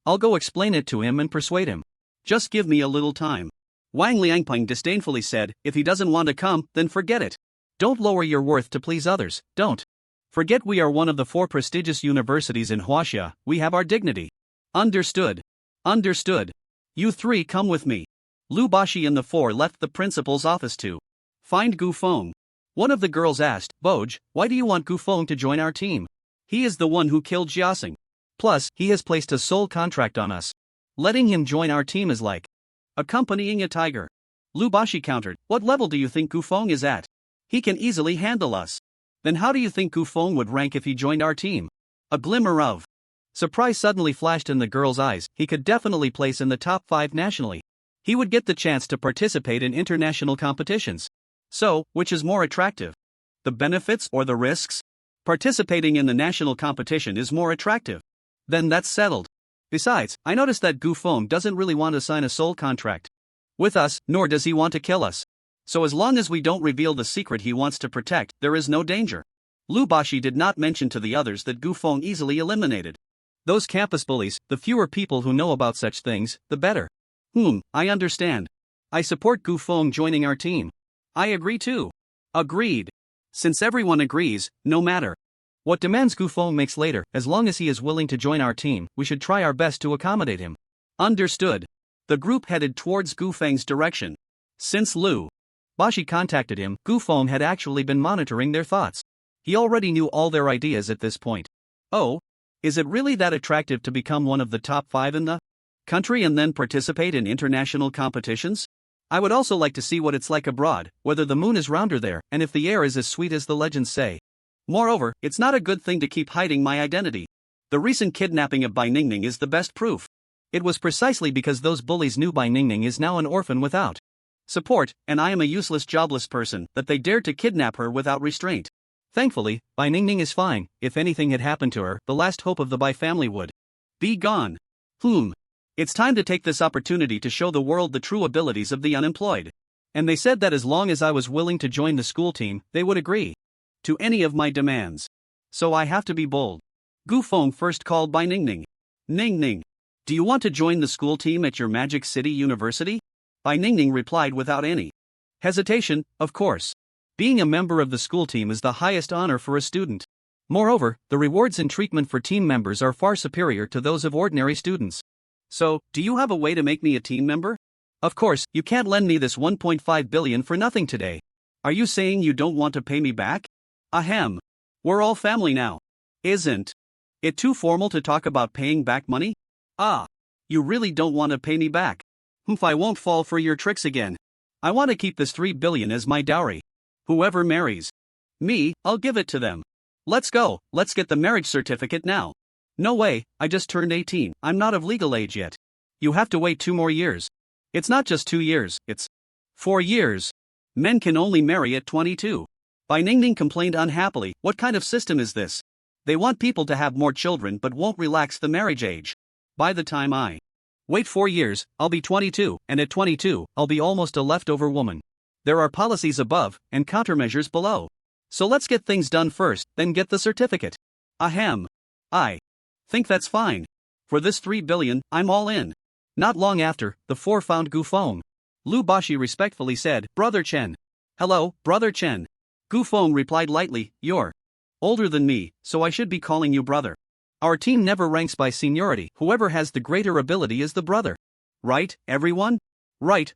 I'll go explain it to him and persuade him. Just give me a little time. Wang Liangpeng disdainfully said, if he doesn't want to come, then forget it. Don't lower your worth to please others, don't. Forget we are one of the 4 prestigious universities in Huaxia, we have our dignity. Understood. Understood. You 3 come with me. Lu Baxi and the 4 left the principal's office to find Gu Feng. One of the girls asked, Boj, why do you want Gu Feng to join our team? He is the one who killed Jiaxing. Plus, he has placed a sole contract on us. Letting him join our team is like accompanying a tiger. Lu Baxi countered, what level do you think Gu Feng is at? He can easily handle us. Then how do you think Gu Feng would rank if he joined our team? A glimmer of surprise suddenly flashed in the girl's eyes. He could definitely place in the top 5 nationally. He would get the chance to participate in international competitions. So, which is more attractive? The benefits or the risks? Participating in the national competition is more attractive. Then that's settled. Besides, I noticed that Gu Feng doesn't really want to sign a sole contract with us, nor does he want to kill us. So as long as we don't reveal the secret he wants to protect, there is no danger. Lu Baxi did not mention to the others that Gu Feng easily eliminated those campus bullies. The fewer people who know about such things, the better. I understand. I support Gu Feng joining our team. I agree too. Agreed. Since everyone agrees, no matter what demands Gu Feng makes later, as long as he is willing to join our team, we should try our best to accommodate him. Understood. The group headed towards Gu Feng's direction. Since Lu Bashi contacted him. Gu Feng had actually been monitoring their thoughts. He already knew all their ideas at this point. Oh? Is it really that attractive to become one of the top 5 in the country and then participate in international competitions? I would also like to see what it's like abroad, whether the moon is rounder there, and if the air is as sweet as the legends say. Moreover, it's not a good thing to keep hiding my identity. The recent kidnapping of Bai Ningning is the best proof. It was precisely because those bullies knew Bai Ningning is now an orphan without support, and I am a useless jobless person, that they dared to kidnap her without restraint. Thankfully, Bai Ningning is fine. If anything had happened to her, the last hope of the Bai family would be gone. It's time to take this opportunity to show the world the true abilities of the unemployed. And they said that as long as I was willing to join the school team, they would agree to any of my demands. So I have to be bold. Gu Feng first called Bai Ningning. Ningning, do you want to join the school team at your Magic City University? Bai Ningning replied without any hesitation, of course. Being a member of the school team is the highest honor for a student. Moreover, the rewards and treatment for team members are far superior to those of ordinary students. So, do you have a way to make me a team member? Of course, you can't lend me this 1.5 billion for nothing today. Are you saying you don't want to pay me back? Ahem. We're all family now. Isn't it too formal to talk about paying back money? Ah. You really don't want to pay me back. I won't fall for your tricks again. I want to keep this 3 billion as my dowry. Whoever marries me, I'll give it to them. Let's go, let's get the marriage certificate now. No way, I just turned 18, I'm not of legal age yet. You have to wait 2 more years. It's not just 2 years, it's 4 years. Men can only marry at 22. Bai Ningning complained unhappily, what kind of system is this? They want people to have more children but won't relax the marriage age. By the time I wait 4 years, I'll be 22, and at 22, I'll be almost a leftover woman. There are policies above, and countermeasures below. So let's get things done first, then get the certificate. Ahem. I think that's fine. For this 3 billion, I'm all in. Not long after, the 4 found Gu Feng. Lu Bashi respectfully said, Brother Chen. Hello, Brother Chen. Gu Feng replied lightly, you're older than me, so I should be calling you brother. Our team never ranks by seniority, whoever has the greater ability is the brother. Right, everyone? Right.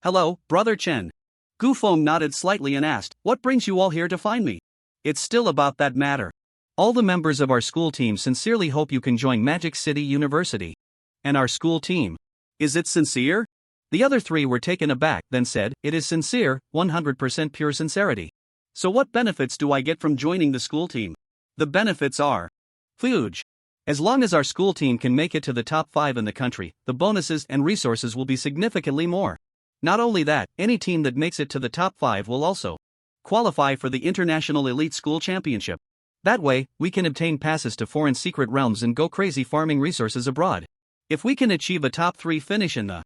Hello, Brother Chen. Gu Feng nodded slightly and asked, what brings you all here to find me? It's still about that matter. All the members of our school team sincerely hope you can join Magic City University. And our school team? Is it sincere? The other 3 were taken aback, then said, it is sincere, 100% pure sincerity. So what benefits do I get from joining the school team? The benefits are huge. As long as our school team can make it to the top 5 in the country, the bonuses and resources will be significantly more. Not only that, any team that makes it to the top 5 will also qualify for the International Elite School Championship. That way, we can obtain passes to foreign secret realms and go crazy farming resources abroad. If we can achieve a top 3 finish in the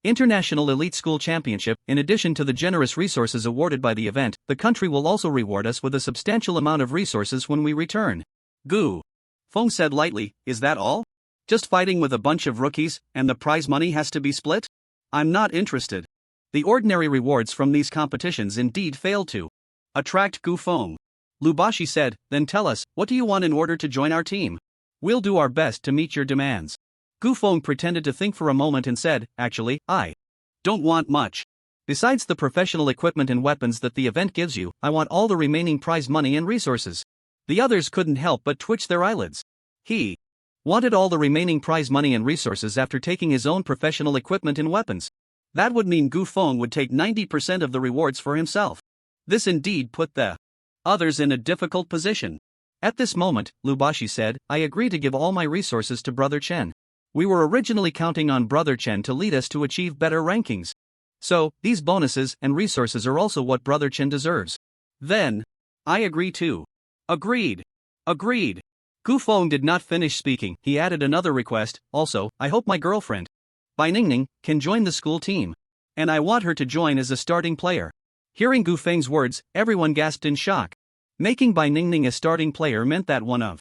International Elite School Championship, in addition to the generous resources awarded by the event, the country will also reward us with a substantial amount of resources when we return. Gu Feng said lightly, is that all? Just fighting with a bunch of rookies, and the prize money has to be split? I'm not interested. The ordinary rewards from these competitions indeed fail to attract Gu Feng. Lu Bashi said, then tell us, what do you want in order to join our team? We'll do our best to meet your demands. Gu Feng pretended to think for a moment and said, actually, I don't want much. Besides the professional equipment and weapons that the event gives you, I want all the remaining prize money and resources. The others couldn't help but twitch their eyelids. He wanted all the remaining prize money and resources after taking his own professional equipment and weapons. That would mean Gu Feng would take 90% of the rewards for himself. This indeed put the others in a difficult position. At this moment, Lu Bashi said, I agree to give all my resources to Brother Chen. We were originally counting on Brother Chen to lead us to achieve better rankings. So, these bonuses and resources are also what Brother Chen deserves. Then, I agree too. Agreed. Gu Feng did not finish speaking, he added another request, also, I hope my girlfriend, Bai Ningning, can join the school team. And I want her to join as a starting player. Hearing Gu Feng's words, everyone gasped in shock. Making Bai Ningning a starting player meant that one of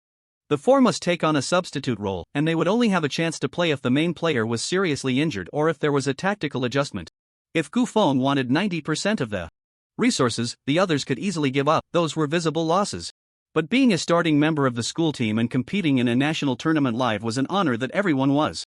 the 4 must take on a substitute role, and they would only have a chance to play if the main player was seriously injured or if there was a tactical adjustment. If Gu Feng wanted 90% of the resources, the others could easily give up, those were visible losses. But being a starting member of the school team and competing in a national tournament live was an honor that everyone was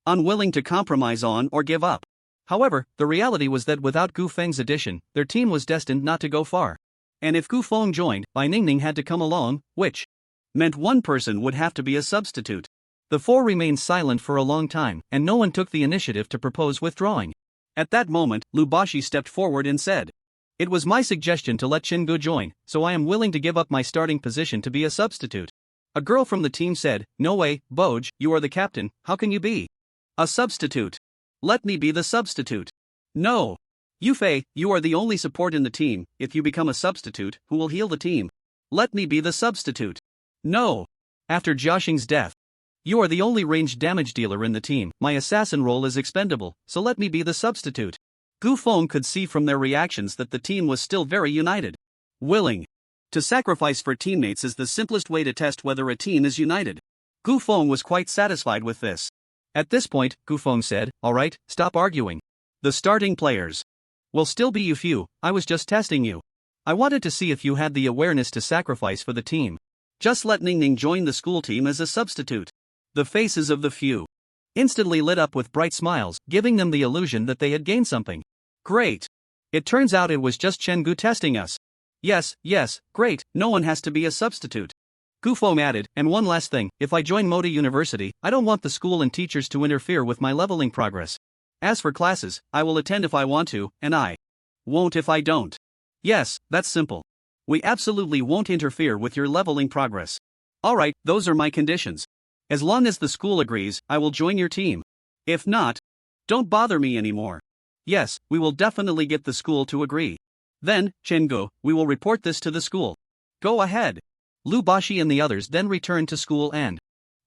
unwilling to compromise on or give up. However, the reality was that without Gu Feng's addition, their team was destined not to go far. And if Gu Feng joined, Bai Ningning had to come along, which meant one person would have to be a substitute. The four remained silent for a long time, and no one took the initiative to propose withdrawing. At that moment, Lu Baxi stepped forward and said, "It was my suggestion to let Chingu join, so I am willing to give up my starting position to be a substitute." A girl from the team said, "No way, Boj, you are the captain, how can you be a substitute? Let me be the substitute." "No. Yufei, you are the only support in the team, if you become a substitute, who will heal the team? Let me be the substitute." "No. After Jiaxing's death, you are the only ranged damage dealer in the team, my assassin role is expendable, so let me be the substitute." Gu Feng could see from their reactions that the team was still very united. Willing to sacrifice for teammates is the simplest way to test whether a team is united. Gu Feng was quite satisfied with this. At this point, Gu Feng said, "Alright, stop arguing. The starting players will still be you few, I was just testing you. I wanted to see if you had the awareness to sacrifice for the team. Just let Ningning join the school team as a substitute." The faces of the few instantly lit up with bright smiles, giving them the illusion that they had gained something. "Great. It turns out it was just Chen Gu testing us. Yes, great, no one has to be a substitute." Gu Feng added, "And one last thing, if I join Mota University, I don't want the school and teachers to interfere with my leveling progress. As for classes, I will attend if I want to, and I won't if I don't. Yes, that's simple. We absolutely won't interfere with your leveling progress. Alright, those are my conditions. As long as the school agrees, I will join your team. If not, don't bother me anymore. Yes, we will definitely get the school to agree. Then, Chengu, we will report this to the school. Go ahead." Lu Baxi and the others then returned to school and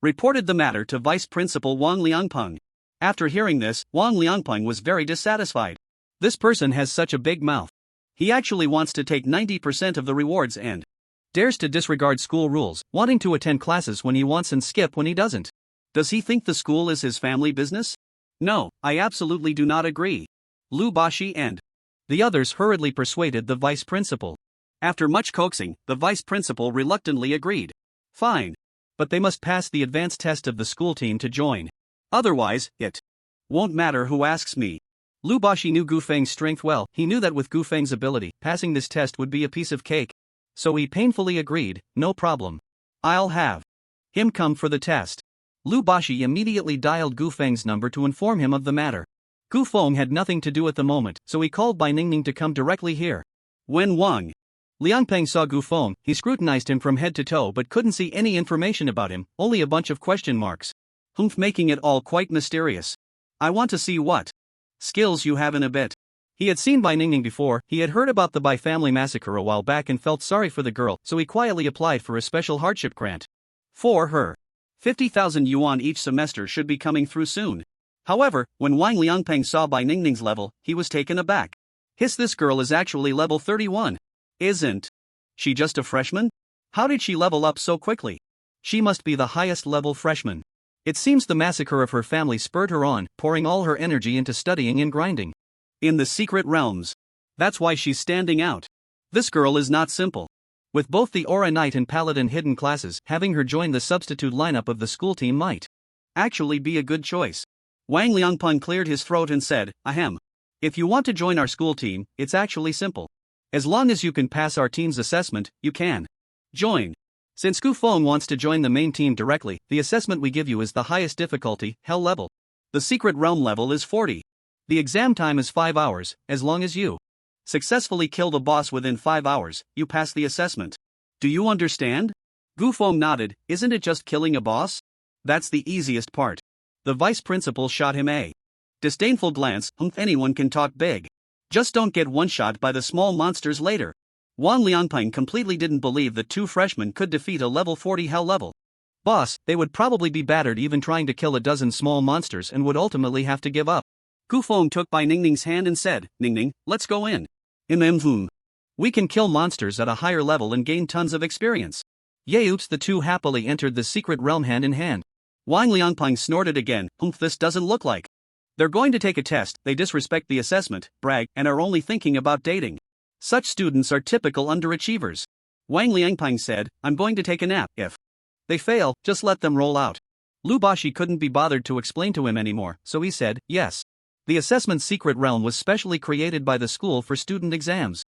reported the matter to Vice Principal Wang Liangpeng. After hearing this, Wang Liangpeng was very dissatisfied. This person has such a big mouth. He actually wants to take 90% of the rewards and dares to disregard school rules, wanting to attend classes when he wants and skip when he doesn't. Does he think the school is his family business? No, I absolutely do not agree. Lu Baxi and the others hurriedly persuaded the vice principal. After much coaxing, the vice principal reluctantly agreed. Fine. But they must pass the advanced test of the school team to join. Otherwise, it won't matter who asks me. Lu Baxi knew Gu Feng's strength well. He knew that with Gu Feng's ability, passing this test would be a piece of cake. So he painfully agreed, "No problem. I'll have him come for the test." Lu Baxi immediately dialed Gu Feng's number to inform him of the matter. Gu Feng had nothing to do at the moment, so he called Bai Ningning to come directly here. When Wang Liangpeng saw Gu Feng, he scrutinized him from head to toe but couldn't see any information about him, only a bunch of question marks. Making it all quite mysterious. "I want to see what skills you have in a bit." He had seen Bai Ningning before. He had heard about the Bai family massacre a while back and felt sorry for the girl, so he quietly applied for a special hardship grant for her. 50,000 yuan each semester should be coming through soon. However, when Wang Liangpeng saw Bai Ningning's level, he was taken aback. This girl is actually level 31. Isn't she just a freshman? How did she level up so quickly? She must be the highest level freshman. It seems the massacre of her family spurred her on, pouring all her energy into studying and grinding in the secret realms. That's why she's standing out. This girl is not simple. With both the Aura Knight and Paladin hidden classes, having her join the substitute lineup of the school team might actually be a good choice. Wang Liangpeng cleared his throat and said, "Ahem. If you want to join our school team, it's actually simple. As long as you can pass our team's assessment, you can join. Since Gu Feng wants to join the main team directly, the assessment we give you is the highest difficulty, Hell level. The secret realm level is 40. The exam time is 5 hours, as long as you successfully kill the boss within 5 hours, you pass the assessment. Do you understand?" Gu Feng nodded. "Isn't it just killing a boss? That's the easiest part." The vice principal shot him a disdainful glance. Anyone can talk big. Just don't get one-shot by the small monsters later." Wang Liangpeng completely didn't believe that two freshmen could defeat a level 40 hell level boss. They would probably be battered even trying to kill a dozen small monsters and would ultimately have to give up. Gu Feng took Bai Ningning's hand and said, "Ningning, let's go in. We can kill monsters at a higher level and gain tons of experience." Oops! The two happily entered the secret realm hand in hand. Wang Liangpeng snorted again. This doesn't look like they're going to take a test. They disrespect the assessment, brag, and are only thinking about dating. Such students are typical underachievers. Wang Liangpeng said, "I'm going to take a nap. If they fail, just let them roll out." Lu Baxi couldn't be bothered to explain to him anymore, so he said, "Yes." The assessment secret realm was specially created by the school for student exams.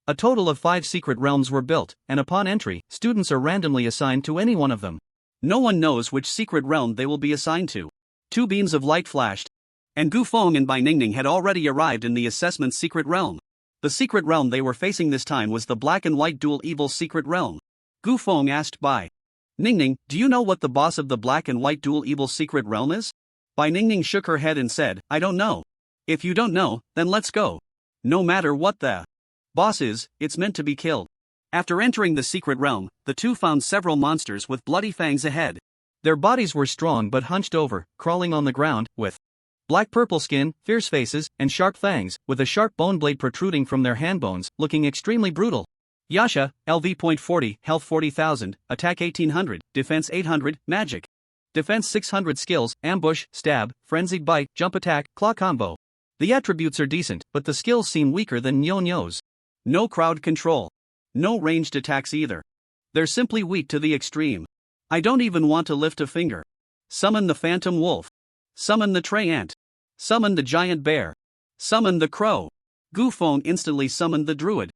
A total of 5 secret realms were built, and upon entry, students are randomly assigned to any one of them. No one knows which secret realm they will be assigned to. 2 beams of light flashed, and Gu Feng and Bai Ningning had already arrived in the assessment secret realm. The secret realm they were facing this time was the black and white dual evil secret realm. Gu Feng asked Bai Ningning, "Do you know what the boss of the black and white dual evil secret realm is?" Bai Ningning shook her head and said, "I don't know." "If you don't know, then let's go. No matter what the boss is, it's meant to be killed." After entering the secret realm, the two found several monsters with bloody fangs ahead. Their bodies were strong but hunched over, crawling on the ground, with black-purple skin, fierce faces, and sharp fangs, with a sharp bone blade protruding from their hand bones, looking extremely brutal. Yasha, LV.40, Health 40,000, Attack 1800, Defense 800, Magic. Defense 600 Skills, Ambush, Stab, Frenzied Bite, Jump Attack, Claw Combo. The attributes are decent, but the skills seem weaker than Nyo-Nyo's. No crowd control. No ranged attacks either. They're simply weak to the extreme. I don't even want to lift a finger. Summon the Phantom Wolf. Summon the Tray Ant. Summon the Giant Bear. Summon the Crow. Gu Feng instantly summoned the Druid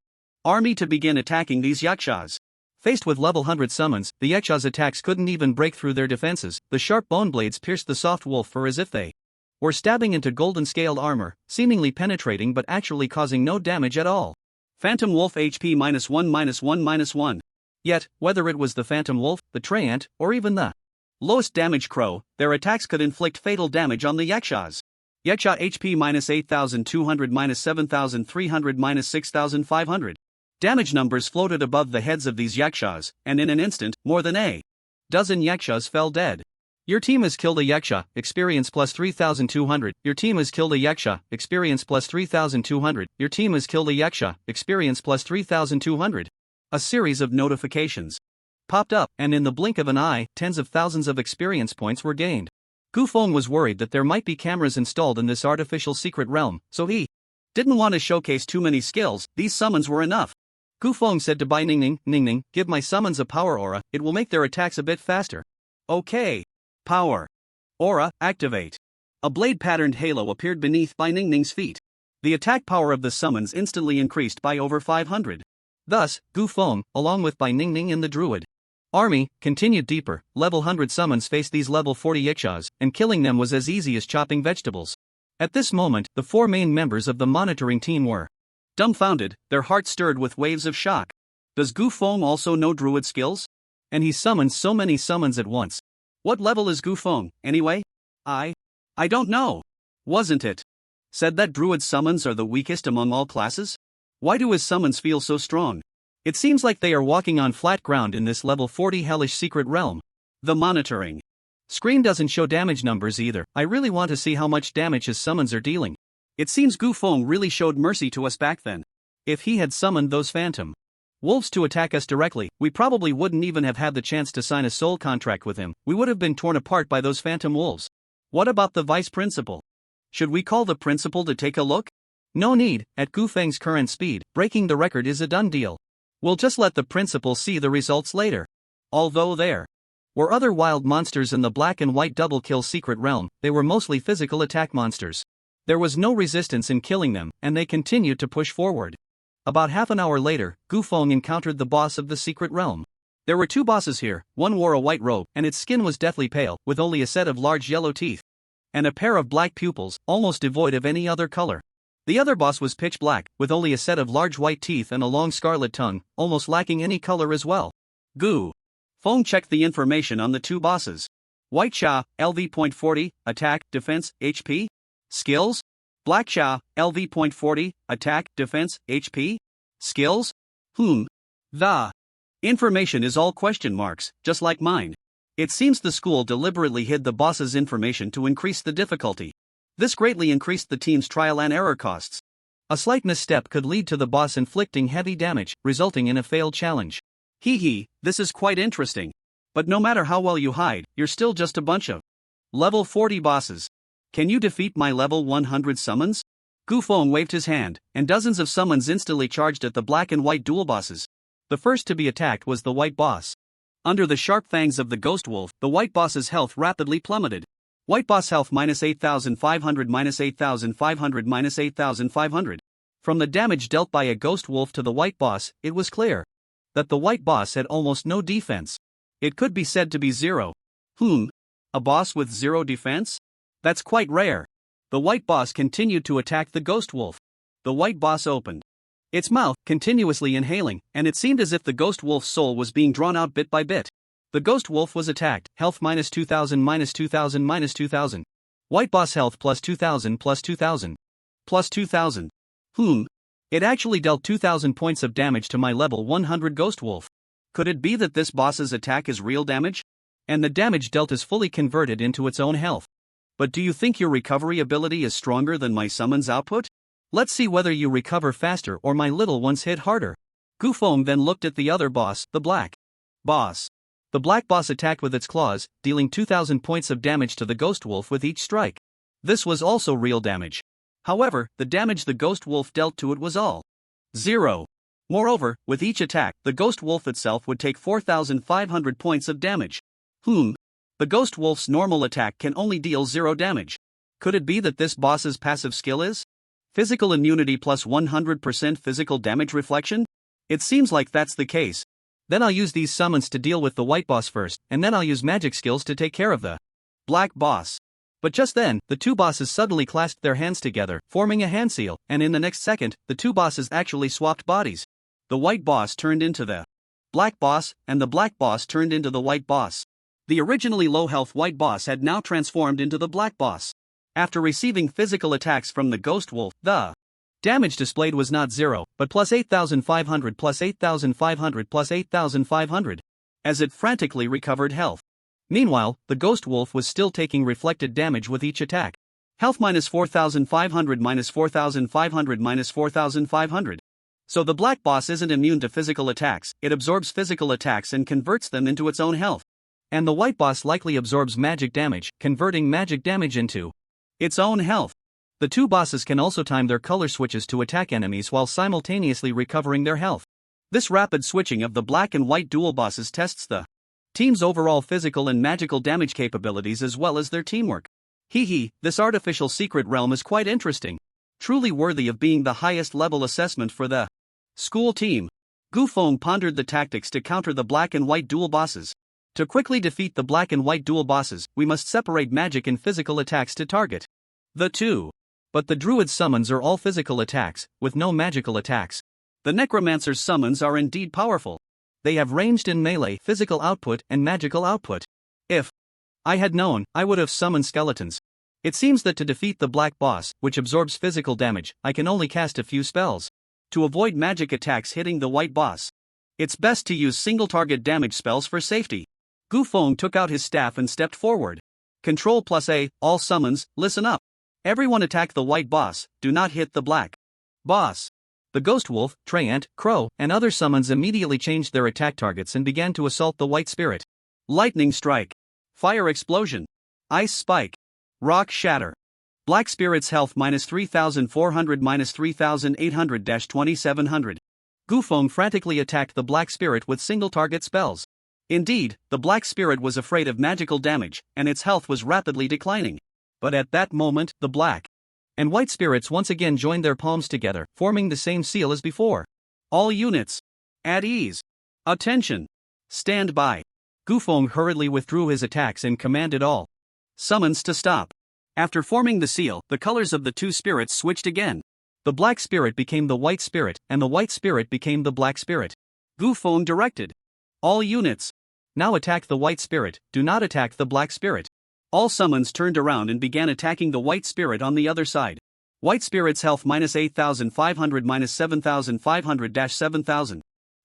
army to begin attacking these yakshas. Faced with level 100 summons, the yakshas' attacks couldn't even break through their defenses. The sharp bone blades pierced the soft wolf fur as if they were stabbing into golden-scaled armor, seemingly penetrating but actually causing no damage at all. Phantom Wolf HP -1/-1/-1. Yet, whether it was the Phantom Wolf, the Tray Ant, or even the lowest damage Crow, their attacks could inflict fatal damage on the yakshas. Yaksha HP -8,200 -7,300 -6,500. Damage numbers floated above the heads of these yakshas, and in an instant, more than a dozen yakshas fell dead. Your team has killed a yaksha, experience plus 3,200. Your team has killed a yaksha, experience plus 3,200. Your team has killed a yaksha, experience plus 3,200. A series of notifications popped up, and in the blink of an eye, tens of thousands of experience points were gained. Gu Feng was worried that there might be cameras installed in this artificial secret realm, so he didn't want to showcase too many skills. These summons were enough. Gu Feng said to Bai Ningning, "Ningning, give my summons a power aura, it will make their attacks a bit faster." "Okay. Power aura, activate." A blade-patterned halo appeared beneath Bai Ningning's feet. The attack power of the summons instantly increased by over 500. Thus, Gu Feng, along with Bai Ningning and the Druid army, continued deeper. Level 100 summons faced these level 40 yakshas, and killing them was as easy as chopping vegetables. At this moment, the 4 main members of the monitoring team were dumbfounded, their hearts stirred with waves of shock. Does Gu Feng also know Druid skills? And he summoned so many summons at once. What level is Gu Feng, anyway? I don't know. Wasn't it said that Druid summons are the weakest among all classes? Why do his summons feel so strong? It seems like they are walking on flat ground in this level 40 hellish secret realm. The monitoring screen doesn't show damage numbers either. I really want to see how much damage his summons are dealing. It seems Gu Feng really showed mercy to us back then. If he had summoned those phantom wolves to attack us directly, we probably wouldn't even have had the chance to sign a soul contract with him. We would have been torn apart by those phantom wolves. What about the vice principal? Should we call the principal to take a look? No need. At Gu Feng's current speed, breaking the record is a done deal. We'll just let the principal see the results later. Although there were other wild monsters in the black and white double kill secret realm, they were mostly physical attack monsters. There was no resistance in killing them, and they continued to push forward. About half an hour later, Gu Feng encountered the boss of the secret realm. There were 2 bosses here. One wore a white robe, and its skin was deathly pale, with only a set of large yellow teeth and a pair of black pupils, almost devoid of any other color. The other boss was pitch black, with only a set of large white teeth and a long scarlet tongue, almost lacking any color as well. Gu Feng checked the information on the 2 bosses. White Sha, LV.40, Attack, Defense, HP. Skills? Black Sha, LV.40, Attack, Defense, HP. Skills? The information is all question marks, just like mine. It seems the school deliberately hid the boss's information to increase the difficulty. This greatly increased the team's trial and error costs. A slight misstep could lead to the boss inflicting heavy damage, resulting in a failed challenge. This is quite interesting. But no matter how well you hide, you're still just a bunch of level 40 bosses. Can you defeat my level 100 summons? Gu Feng waved his hand, and dozens of summons instantly charged at the black and white dual bosses. The first to be attacked was the white boss. Under the sharp fangs of the ghost wolf, the white boss's health rapidly plummeted. White boss health minus 8,500 minus 8,500 minus 8,500. From the damage dealt by a ghost wolf to the white boss, it was clear that the white boss had almost no defense. It could be said to be zero. A boss with zero defense? That's quite rare. The white boss continued to attack the ghost wolf. The white boss opened its mouth, continuously inhaling, and it seemed as if the ghost wolf's soul was being drawn out bit by bit. The ghost wolf was attacked. Health minus 2,000 minus 2,000 minus 2,000. White boss health plus 2,000 plus 2,000. Plus 2,000. It actually dealt 2,000 points of damage to my level 100 ghost wolf. Could it be that this boss's attack is real damage? And the damage dealt is fully converted into its own health. But do you think your recovery ability is stronger than my summon's output? Let's see whether you recover faster or my little ones hit harder. Gufeng then looked at the other boss, the black boss. The black boss attacked with its claws, dealing 2,000 points of damage to the ghost wolf with each strike. This was also real damage. However, the damage the ghost wolf dealt to it was all zero. Moreover, with each attack, the ghost wolf itself would take 4,500 points of damage. The ghost wolf's normal attack can only deal 0 damage. Could it be that this boss's passive skill is physical immunity plus 100% physical damage reflection? It seems like that's the case. Then I'll use these summons to deal with the white boss first, and then I'll use magic skills to take care of the black boss. But just then, the two bosses suddenly clasped their hands together, forming a hand seal, and in the next second, the two bosses actually swapped bodies. The white boss turned into the black boss, and the black boss turned into the white boss. The originally low-health white boss had now transformed into the black boss. After receiving physical attacks from the ghost wolf, the damage displayed was not 0, but plus 8,500 plus 8,500 plus 8,500, as it frantically recovered health. Meanwhile, the ghost wolf was still taking reflected damage with each attack. Health minus 4,500 minus 4,500 minus 4,500. So the black boss isn't immune to physical attacks, it absorbs physical attacks and converts them into its own health. And the white boss likely absorbs magic damage, converting magic damage into its own health. The two bosses can also time their color switches to attack enemies while simultaneously recovering their health. This rapid switching of the black and white dual bosses tests the team's overall physical and magical damage capabilities as well as their teamwork. This artificial secret realm is quite interesting. Truly worthy of being the highest level assessment for the school team. Gufeng pondered the tactics to counter the black and white dual bosses. To quickly defeat the black and white dual bosses, we must separate magic and physical attacks to target the two. But the druid's summons are all physical attacks, with no magical attacks. The necromancer's summons are indeed powerful. They have ranged in melee physical output and magical output. If I had known, I would have summoned skeletons. It seems that to defeat the black boss, which absorbs physical damage, I can only cast a few spells. To avoid magic attacks hitting the white boss, it's best to use single target damage spells for safety. Gufeng took out his staff and stepped forward. Control plus A, all summons, listen up. Everyone attack the white boss, do not hit the black boss. The ghost wolf, treant, crow, and other summons immediately changed their attack targets and began to assault the white spirit. Lightning strike. Fire explosion. Ice spike. Rock shatter. Black spirit's health minus 3,400 minus 3,800-2,700. Gufeng frantically attacked the black spirit with single target spells. Indeed, the black spirit was afraid of magical damage, and its health was rapidly declining. But at that moment, the black and white spirits once again joined their palms together, forming the same seal as before. All units, at ease. Attention. Stand by. Gufeng hurriedly withdrew his attacks and commanded all summons to stop. After forming the seal, the colors of the two spirits switched again. The black spirit became the white spirit, and the white spirit became the black spirit. Gufeng directed all units, now attack the white spirit, do not attack the black spirit. All summons turned around and began attacking the white spirit on the other side. White spirit's health minus 8,500 minus 7,500-7,000.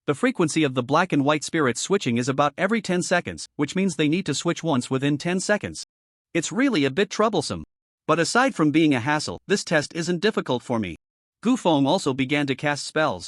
The frequency of the black and white spirits switching is about every 10 seconds, which means they need to switch once within 10 seconds. It's really a bit troublesome. But aside from being a hassle, this test isn't difficult for me. Gufeng also began to cast spells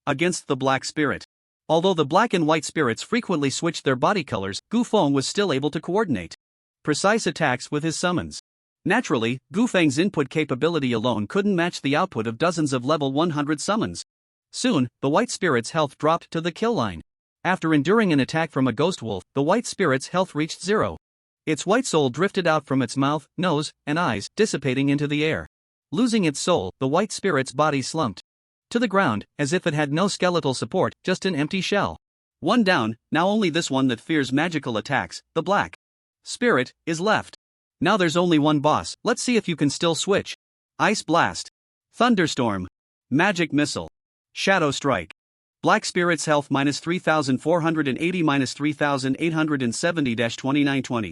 against the black spirit. Although the black and white spirits frequently switched their body colors, Gufeng was still able to coordinate precise attacks with his summons. Naturally, Gufeng's input capability alone couldn't match the output of dozens of level 100 summons. Soon, the white spirit's health dropped to the kill line. After enduring an attack from a ghost wolf, the white spirit's health reached 0. Its white soul drifted out from its mouth, nose, and eyes, dissipating into the air. Losing its soul, the white spirit's body slumped to the ground, as if it had no skeletal support, just an empty shell. One down, now only this one that fears magical attacks, the black spirit, is left. Now there's only one boss, let's see if you can still switch. Ice Blast. Thunderstorm. Magic Missile. Shadow Strike. Black Spirit's health minus 3480 minus 3870-2920.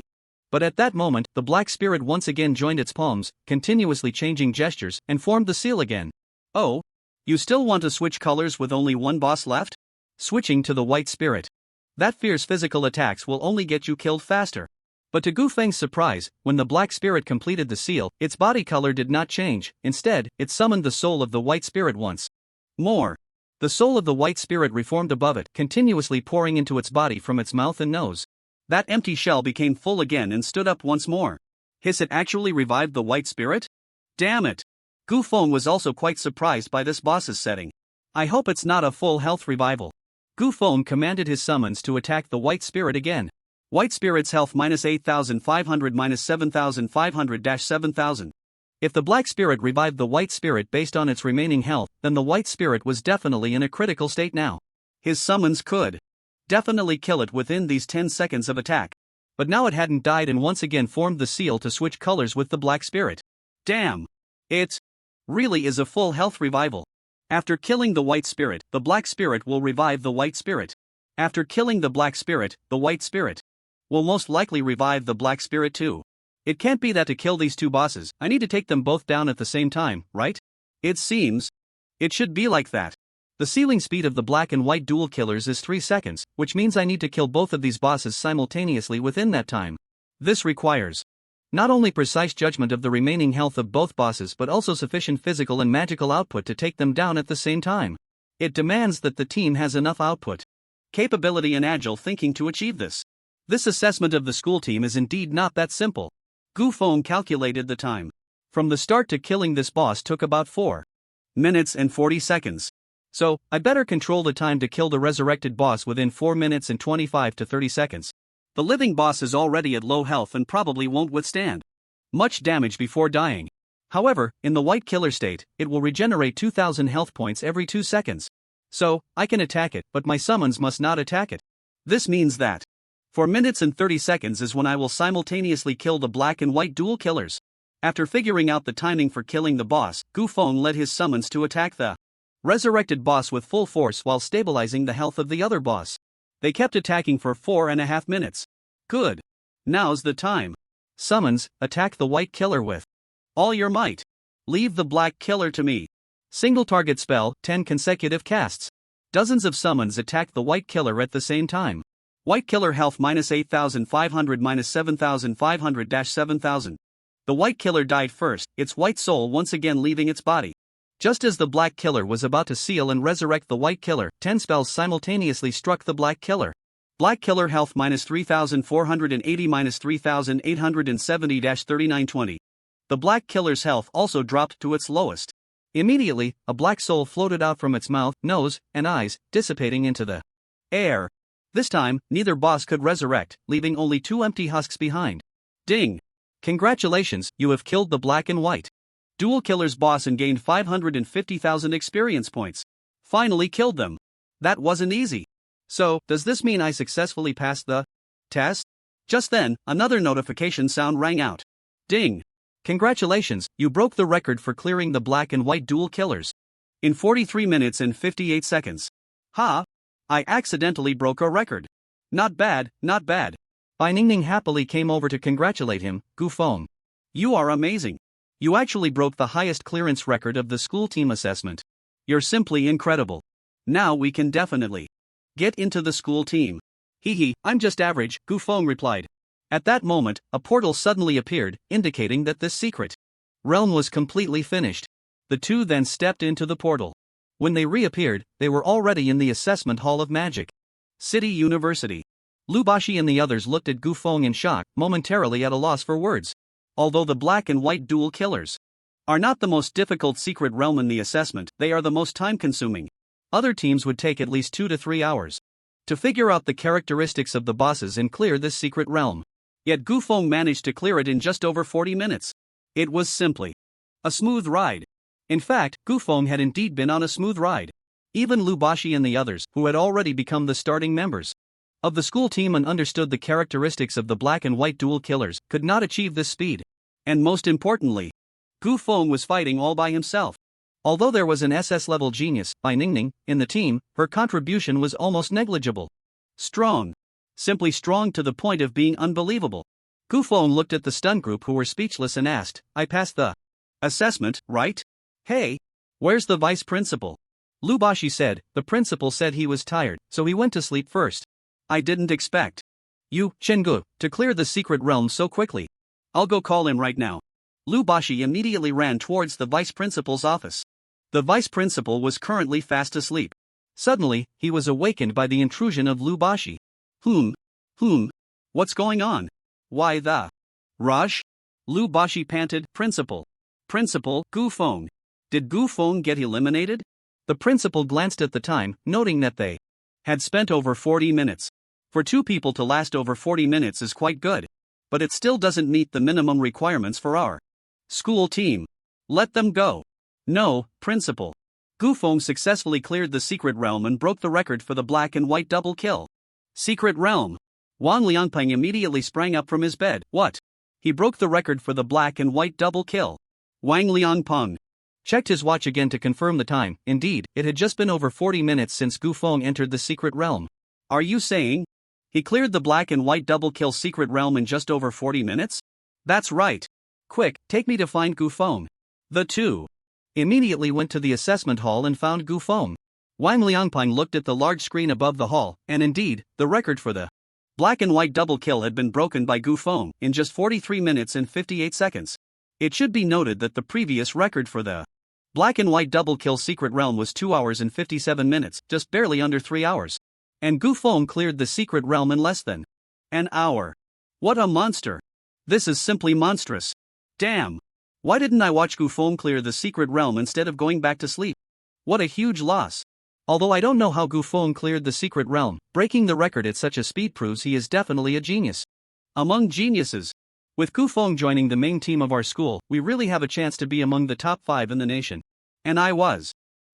But at that moment, the Black Spirit once again joined its palms, continuously changing gestures, and formed the seal again. Oh? You still want to switch colors with only one boss left? Switching to the White Spirit. That fierce physical attacks will only get you killed faster. But to Gu Feng's surprise, when the Black Spirit completed the seal, its body color did not change. Instead, it summoned the soul of the White Spirit once more. The soul of the White Spirit reformed above it, continuously pouring into its body from its mouth and nose. That empty shell became full again and stood up once more. Has it actually revived the White Spirit? Damn it! Gu Feng was also quite surprised by this boss's setting. I hope it's not a full health revival. Gu Feng commanded his summons to attack the White Spirit again. White Spirit's health minus 8500 minus 7500-7000. If the Black Spirit revived the White Spirit based on its remaining health, then the White Spirit was definitely in a critical state now. His summons could definitely kill it within these 10 seconds of attack. But now it hadn't died and once again formed the seal to switch colors with the Black Spirit. Damn! It really is a full health revival. After killing the White Spirit, the Black Spirit will revive the White Spirit. After killing the Black Spirit, the White Spirit will most likely revive the Black Spirit too. It can't be that to kill these two bosses, I need to take them both down at the same time, right? It seems it should be like that. The ceiling speed of the black and white dual killers is 3 seconds, which means I need to kill both of these bosses simultaneously within that time. This requires not only precise judgment of the remaining health of both bosses but also sufficient physical and magical output to take them down at the same time. It demands that the team has enough output, capability and agile thinking to achieve this. This assessment of the school team is indeed not that simple. Gu Feng calculated the time. From the start to killing this boss took about 4 minutes and 40 seconds. So, I better control the time to kill the resurrected boss within 4 minutes and 25 to 30 seconds. The living boss is already at low health and probably won't withstand much damage before dying. However, in the white killer state, it will regenerate 2000 health points every 2 seconds. So, I can attack it, but my summons must not attack it. This means that 4 minutes and 30 seconds is when I will simultaneously kill the black and white dual killers. After figuring out the timing for killing the boss, Gu Feng led his summons to attack the resurrected boss with full force while stabilizing the health of the other boss. They kept attacking for 4.5 minutes. Good. Now's the time. Summons, attack the white killer with all your might. Leave the black killer to me. Single target spell, 10 consecutive casts. Dozens of summons attack the white killer at the same time. White killer health minus 8500 minus 7500-7000. The white killer died first, its white soul once again leaving its body. Just as the black killer was about to seal and resurrect the white killer, 10 spells simultaneously struck the black killer. Black killer health minus 3480 minus 3870-3920. The black killer's health also dropped to its lowest. Immediately, a black soul floated out from its mouth, nose, and eyes, dissipating into the air. This time, neither boss could resurrect, leaving only 2 empty husks behind. Ding! Congratulations, you have killed the black and white dual killer's boss and gained 550,000 experience points. Finally killed them. That wasn't easy. So, does this mean I successfully passed the test? Just then, another notification sound rang out. Ding! Congratulations, you broke the record for clearing the black and white dual killers in 43 minutes and 58 seconds. Ha! I accidentally broke a record. Not bad, not bad. Bai Ningning happily came over to congratulate him. Gu Feng, you are amazing. You actually broke the highest clearance record of the school team assessment. You're simply incredible. Now we can definitely get into the school team. Hee, I'm just average, Gu Feng replied. At that moment, a portal suddenly appeared, indicating that this secret realm was completely finished. The two then stepped into the portal. When they reappeared, they were already in the assessment hall of Magic City University. Lu Baxi and the others looked at Gu Feng in shock, momentarily at a loss for words. Although the black and white dual killers are not the most difficult secret realm in the assessment, they are the most time-consuming. Other teams would take at least 2 to 3 hours to figure out the characteristics of the bosses and clear this secret realm. Yet Gu Feng managed to clear it in just over 40 minutes. It was simply a smooth ride. In fact, Gu Feng had indeed been on a smooth ride. Even Lu Baxi and the others, who had already become the starting members of the school team and understood the characteristics of the black and white dual killers, could not achieve this speed. And most importantly, Gu Feng was fighting all by himself. Although there was an SS-level genius, Bai Ningning, in the team, her contribution was almost negligible. Strong. Simply strong to the point of being unbelievable. Gu Feng looked at the stun group who were speechless and asked, I passed the assessment, right? Hey, where's the vice principal? Lu Baxi said, the principal said he was tired, so he went to sleep first. I didn't expect you, Chenggu, to clear the secret realm so quickly. I'll go call him right now. Lu Baxi immediately ran towards the vice principal's office. The vice principal was currently fast asleep. Suddenly, he was awakened by the intrusion of Lu Baxi. What's going on? Why the rush? Lu Baxi panted, Principal, Gu Feng. Did Gu Feng get eliminated? The principal glanced at the time, noting that they had spent over 40 minutes. For two people to last over 40 minutes is quite good. But it still doesn't meet the minimum requirements for our school team. Let them go. No, Principal. Gu Feng successfully cleared the secret realm and broke the record for the black and white double kill. Secret realm. Wang Liangpeng immediately sprang up from his bed. What? He broke the record for the black and white double kill. Wang Liangpeng checked his watch again to confirm the time. Indeed, it had just been over 40 minutes since Gu Feng entered the secret realm. Are you saying he cleared the black and white double kill secret realm in just over 40 minutes? That's right. Quick, take me to find Gu Feng. The two immediately went to the assessment hall and found Gu Feng. Wang Liangpeng looked at the large screen above the hall, and indeed, the record for the black and white double kill had been broken by Gu Feng in just 43 minutes and 58 seconds. It should be noted that the previous record for the black and white double kill secret realm was 2 hours and 57 minutes, just barely under 3 hours. And Gu Feng cleared the secret realm in less than an hour. What a monster! This is simply monstrous. Damn! Why didn't I watch Gu Feng clear the secret realm instead of going back to sleep? What a huge loss. Although I don't know how Gu Feng cleared the secret realm, breaking the record at such a speed proves he is definitely a genius. Among geniuses. With Gu Feng joining the main team of our school, we really have a chance to be among the top 5 in the nation. And I was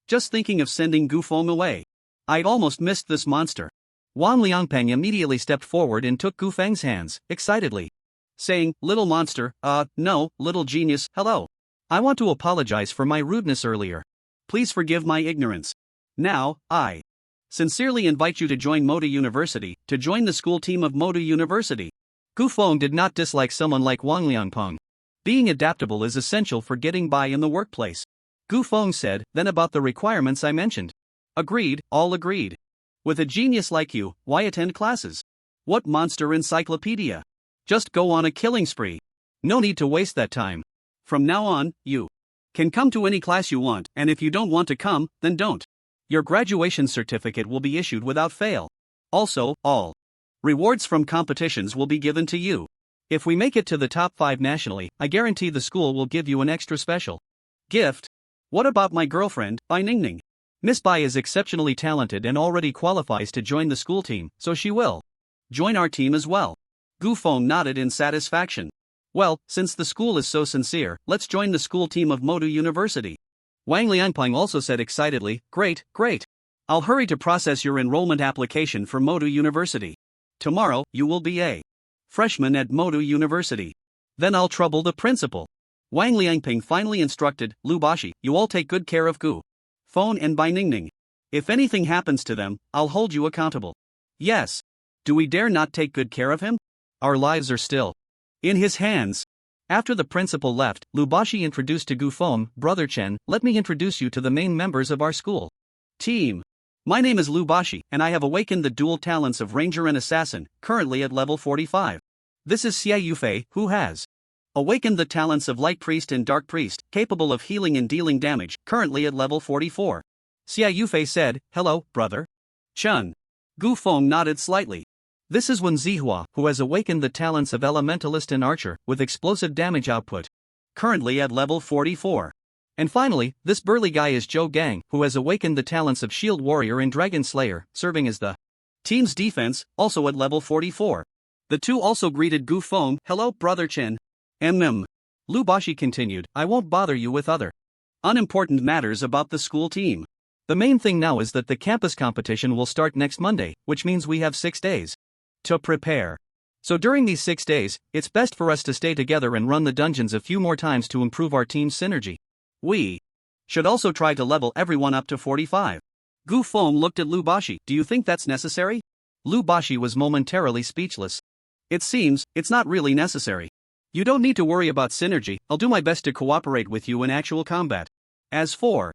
just thinking of sending Gu Feng away. I'd almost missed this monster. Wang Liangpeng immediately stepped forward and took Gu Feng's hands, excitedly, saying, Little monster, no, little genius, hello. I want to apologize for my rudeness earlier. Please forgive my ignorance. Now, I sincerely invite you to join Moda University, to join the school team of Moda University. Gu Feng did not dislike someone like Wang Liangpeng. Being adaptable is essential for getting by in the workplace. Gu Feng said, then about the requirements I mentioned. Agreed, all agreed. With a genius like you, why attend classes? What monster encyclopedia? Just go on a killing spree. No need to waste that time. From now on, you can come to any class you want, and if you don't want to come, then don't. Your graduation certificate will be issued without fail. Also, all rewards from competitions will be given to you. If we make it to the top 5 nationally, I guarantee the school will give you an extra special gift. What about my girlfriend, Bai Ningning? Miss Bai is exceptionally talented and already qualifies to join the school team, so she will join our team as well. Gu Feng nodded in satisfaction. Well, since the school is so sincere, let's join the school team of Modu University. Wang Liangpeng also said excitedly, Great, great. I'll hurry to process your enrollment application for Modu University. Tomorrow, you will be a freshman at Modu University. Then I'll trouble the principal. Wang Liangpeng finally instructed, Lu Baxi, you all take good care of Gu Feng and Bai Ningning. If anything happens to them, I'll hold you accountable. Yes. Do we dare not take good care of him? Our lives are still in his hands. After the principal left, Lu Baxi introduced to Gu Feng, Brother Chen, let me introduce you to the main members of our school team. My name is Lu Baxi, and I have awakened the dual talents of Ranger and Assassin, currently at level 45. This is Xia Yufei, who has awakened the talents of Light Priest and Dark Priest, capable of healing and dealing damage, currently at level 44. Xia Yufei said, Hello, brother Chen. Gu Feng nodded slightly. This is Wen Zihua, who has awakened the talents of Elementalist and Archer, with explosive damage output, currently at level 44. And finally, this burly guy is Zhou Gang, who has awakened the talents of Shield Warrior and Dragon Slayer, serving as the team's defense, also at level 44. The two also greeted Gu Feng, "Hello, Brother Chen." Lu Bashi continued, "I won't bother you with other unimportant matters about the school team. The main thing now is that the campus competition will start next Monday, which means we have 6 days to prepare. So during these 6 days, it's best for us to stay together and run the dungeons a few more times to improve our team's synergy. We should also try to level everyone up to 45. Gu Feng looked at Lu Bashi. "Do you think that's necessary?" Lu Bashi was momentarily speechless. "It seems, it's not really necessary. You don't need to worry about synergy. I'll do my best to cooperate with you in actual combat. As for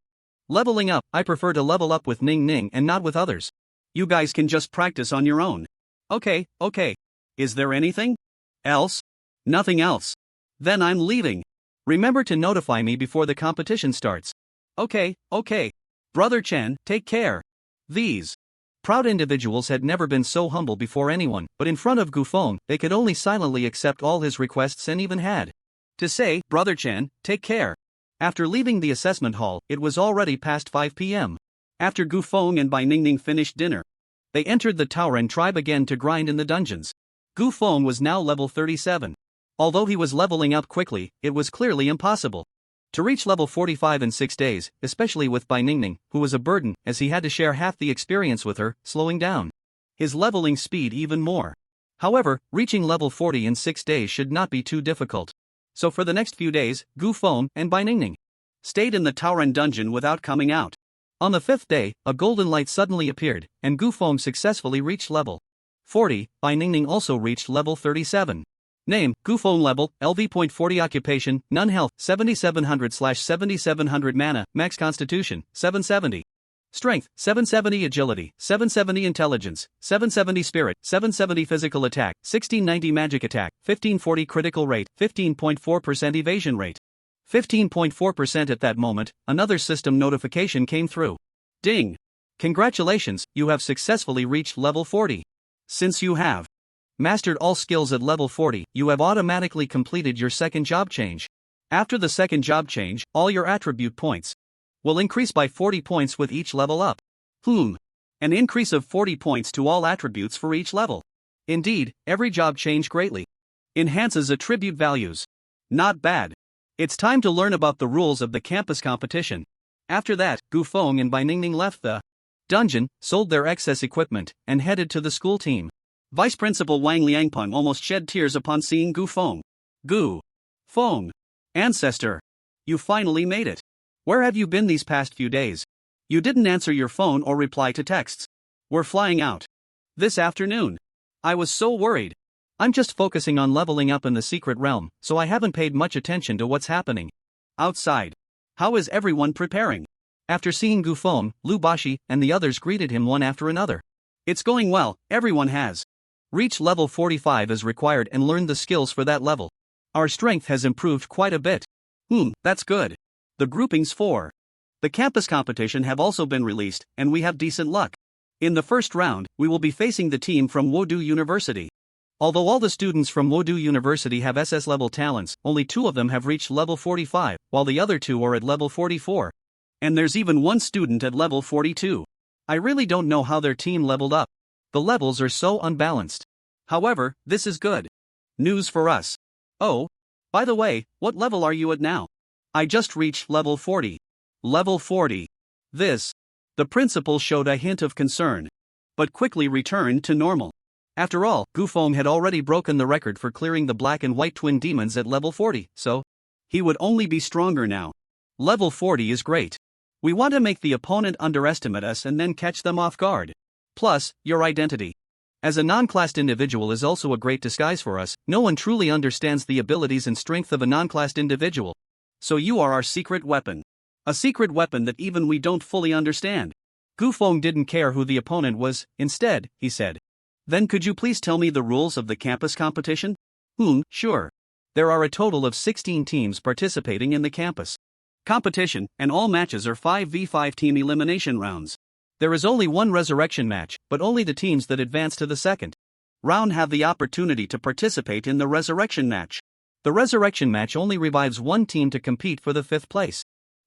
leveling up, I prefer to level up with Ning Ning and not with others. You guys can just practice on your own." Okay. Is there anything else? Nothing else. Then I'm leaving. Remember to notify me before the competition starts. Okay. Brother Chen, take care. These proud individuals had never been so humble before anyone, but in front of Gu Feng, they could only silently accept all his requests and even had to say, "Brother Chen, take care." After leaving the assessment hall, it was already past 5 p.m. After Gu Feng and Bai Ningning finished dinner, they entered the Taoran tribe again to grind in the dungeons. Gu Feng was now level 37. Although he was leveling up quickly, it was clearly impossible to reach level 45 in 6 days, especially with Bai Ningning, who was a burden as he had to share half the experience with her, slowing down his leveling speed even more. However, reaching level 40 in 6 days should not be too difficult. So for the next few days, Gu Feng and Bai Ningning stayed in the Taoran dungeon without coming out. On the 5th day, a golden light suddenly appeared, and Gu Feng successfully reached level 40, Bai Ningning also reached level 37. Name, Gu Feng level, LV.40 occupation, none health, 7700/7700 mana, max constitution, 770. Strength, 770 agility, 770 intelligence, 770 spirit, 770 physical attack, 1690 magic attack, 1540 critical rate, 15.4% evasion rate. 15.4% at that moment, another system notification came through. Ding! Congratulations, you have successfully reached level 40. Since you have mastered all skills at level 40, you have automatically completed your second job change. After the second job change, all your attribute points will increase by 40 points with each level up. An increase of 40 points to all attributes for each level. Indeed, every job change greatly enhances attribute values. Not bad. It's time to learn about the rules of the campus competition. After that, Gu Feng and Bai Ningning left the dungeon, sold their excess equipment, and headed to the school team. Vice Principal Wang Liangpeng almost shed tears upon seeing Gu Feng. Gu Feng, ancestor, you finally made it. Where have you been these past few days? You didn't answer your phone or reply to texts. We're flying out this afternoon. I was so worried. I'm just focusing on leveling up in the secret realm, so I haven't paid much attention to what's happening outside. How is everyone preparing? After seeing Gu Feng, Lu Bashi and the others greeted him one after another. It's going well, everyone has reached level 45 as required and learned the skills for that level. Our strength has improved quite a bit. That's good. The groupings for the campus competition have also been released, and we have decent luck. In the first round, we will be facing the team from Wodu University. Although all the students from Wodu University have SS level talents, only 2 of them have reached level 45, while the other 2 are at level 44. And there's even 1 student at level 42. I really don't know how their team leveled up. The levels are so unbalanced. However, this is good news for us. Oh, by the way, what level are you at now? I just reached level 40. Level 40. The principal showed a hint of concern, but quickly returned to normal. After all, Gu Feng had already broken the record for clearing the black and white twin demons at level 40, so he would only be stronger now. Level 40 is great. We want to make the opponent underestimate us and then catch them off guard. Plus, your identity as a non-classed individual is also a great disguise for us. No one truly understands the abilities and strength of a non-classed individual. So you are our secret weapon. A secret weapon that even we don't fully understand. Gu Feng didn't care who the opponent was. Instead, he said, "Then could you please tell me the rules of the campus competition?" Sure. There are a total of 16 teams participating in the campus competition, and all matches are 5v5 team elimination rounds. There is only one resurrection match, but only the teams that advance to the second round have the opportunity to participate in the resurrection match. The resurrection match only revives one team to compete for the 5th place.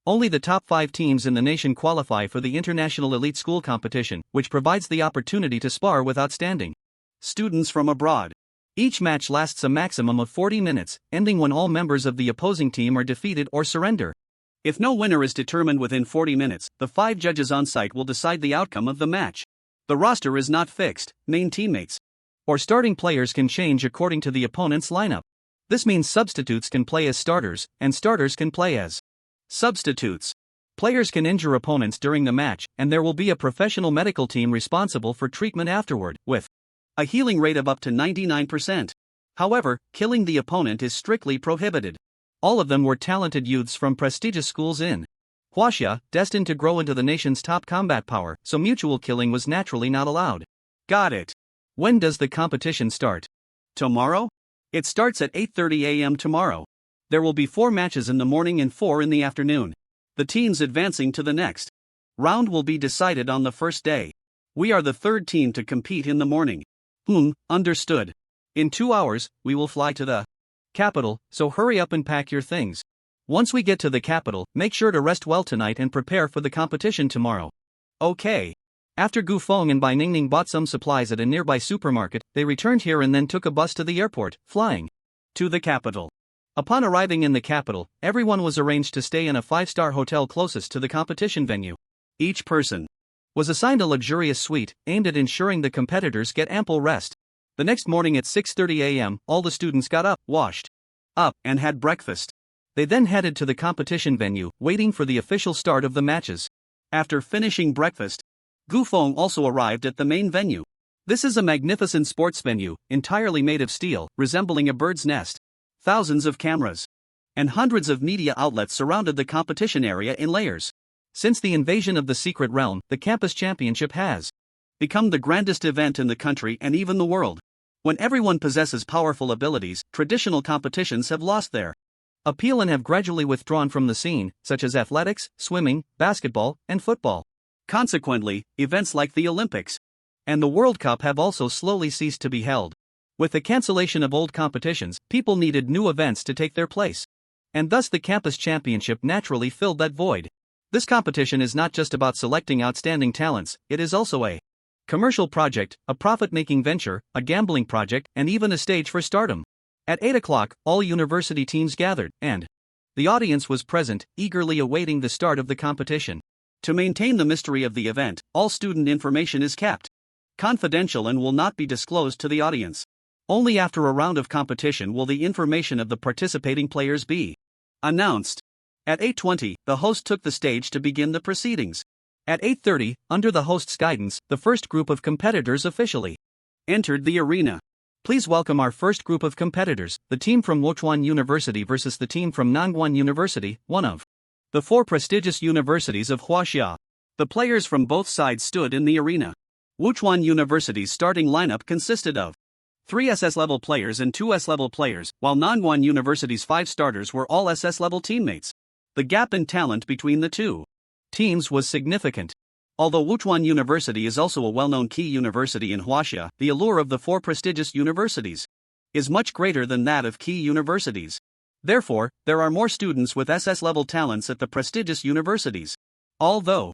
Only the top 5 teams in the nation qualify for the International Elite School Competition, which provides the opportunity to spar with outstanding students from abroad. Each match lasts a maximum of 40 minutes, ending when all members of the opposing team are defeated or surrender. If no winner is determined within 40 minutes, the 5 judges on site will decide the outcome of the match. The roster is not fixed, main teammates or starting players can change according to the opponent's lineup. This means substitutes can play as starters, and starters can play as substitutes. Players can injure opponents during the match, and there will be a professional medical team responsible for treatment afterward, with a healing rate of up to 99%. However, killing the opponent is strictly prohibited. All of them were talented youths from prestigious schools in Huaxia, destined to grow into the nation's top combat power, so mutual killing was naturally not allowed. Got it. When does the competition start? Tomorrow? It starts at 8:30 a.m. tomorrow. There will be 4 matches in the morning and 4 in the afternoon. The teams advancing to the next round will be decided on the first day. We are the 3rd team to compete in the morning. Understood. In 2 hours, we will fly to the capital, so hurry up and pack your things. Once we get to the capital, make sure to rest well tonight and prepare for the competition tomorrow. Okay. After Gu Feng and Bai Ningning bought some supplies at a nearby supermarket, they returned here and then took a bus to the airport, flying to the capital. Upon arriving in the capital, everyone was arranged to stay in a 5-star hotel closest to the competition venue. Each person was assigned a luxurious suite, aimed at ensuring the competitors get ample rest. The next morning at 6:30 a.m., all the students got up, washed up, and had breakfast. They then headed to the competition venue, waiting for the official start of the matches. After finishing breakfast, Gu Feng also arrived at the main venue. This is a magnificent sports venue, entirely made of steel, resembling a bird's nest. Thousands of cameras and hundreds of media outlets surrounded the competition area in layers. Since the invasion of the secret realm, the campus championship has become the grandest event in the country and even the world. When everyone possesses powerful abilities, traditional competitions have lost their appeal and have gradually withdrawn from the scene, such as athletics, swimming, basketball, and football. Consequently, events like the Olympics and the World Cup have also slowly ceased to be held. With the cancellation of old competitions, people needed new events to take their place. And thus the campus championship naturally filled that void. This competition is not just about selecting outstanding talents, it is also a commercial project, a profit-making venture, a gambling project, and even a stage for stardom. At 8 o'clock, all university teams gathered, and the audience was present, eagerly awaiting the start of the competition. To maintain the mystery of the event, all student information is kept confidential and will not be disclosed to the audience. Only after a round of competition will the information of the participating players be announced. At 8:20, the host took the stage to begin the proceedings. At 8:30, under the host's guidance, the first group of competitors officially entered the arena. Please welcome our first group of competitors, the team from Wuchuan University versus the team from Nangguan University, one of the 4 prestigious universities of Huaxia. The players from both sides stood in the arena. Wuchuan University's starting lineup consisted of 3 SS-level players and 2 S-level players, while Nangguan University's 5 starters were all SS-level teammates. The gap in talent between the two teams was significant. Although Wuchuan University is also a well-known key university in Huaxia, the allure of the 4 prestigious universities is much greater than that of key universities. Therefore, there are more students with SS-level talents at the prestigious universities. Although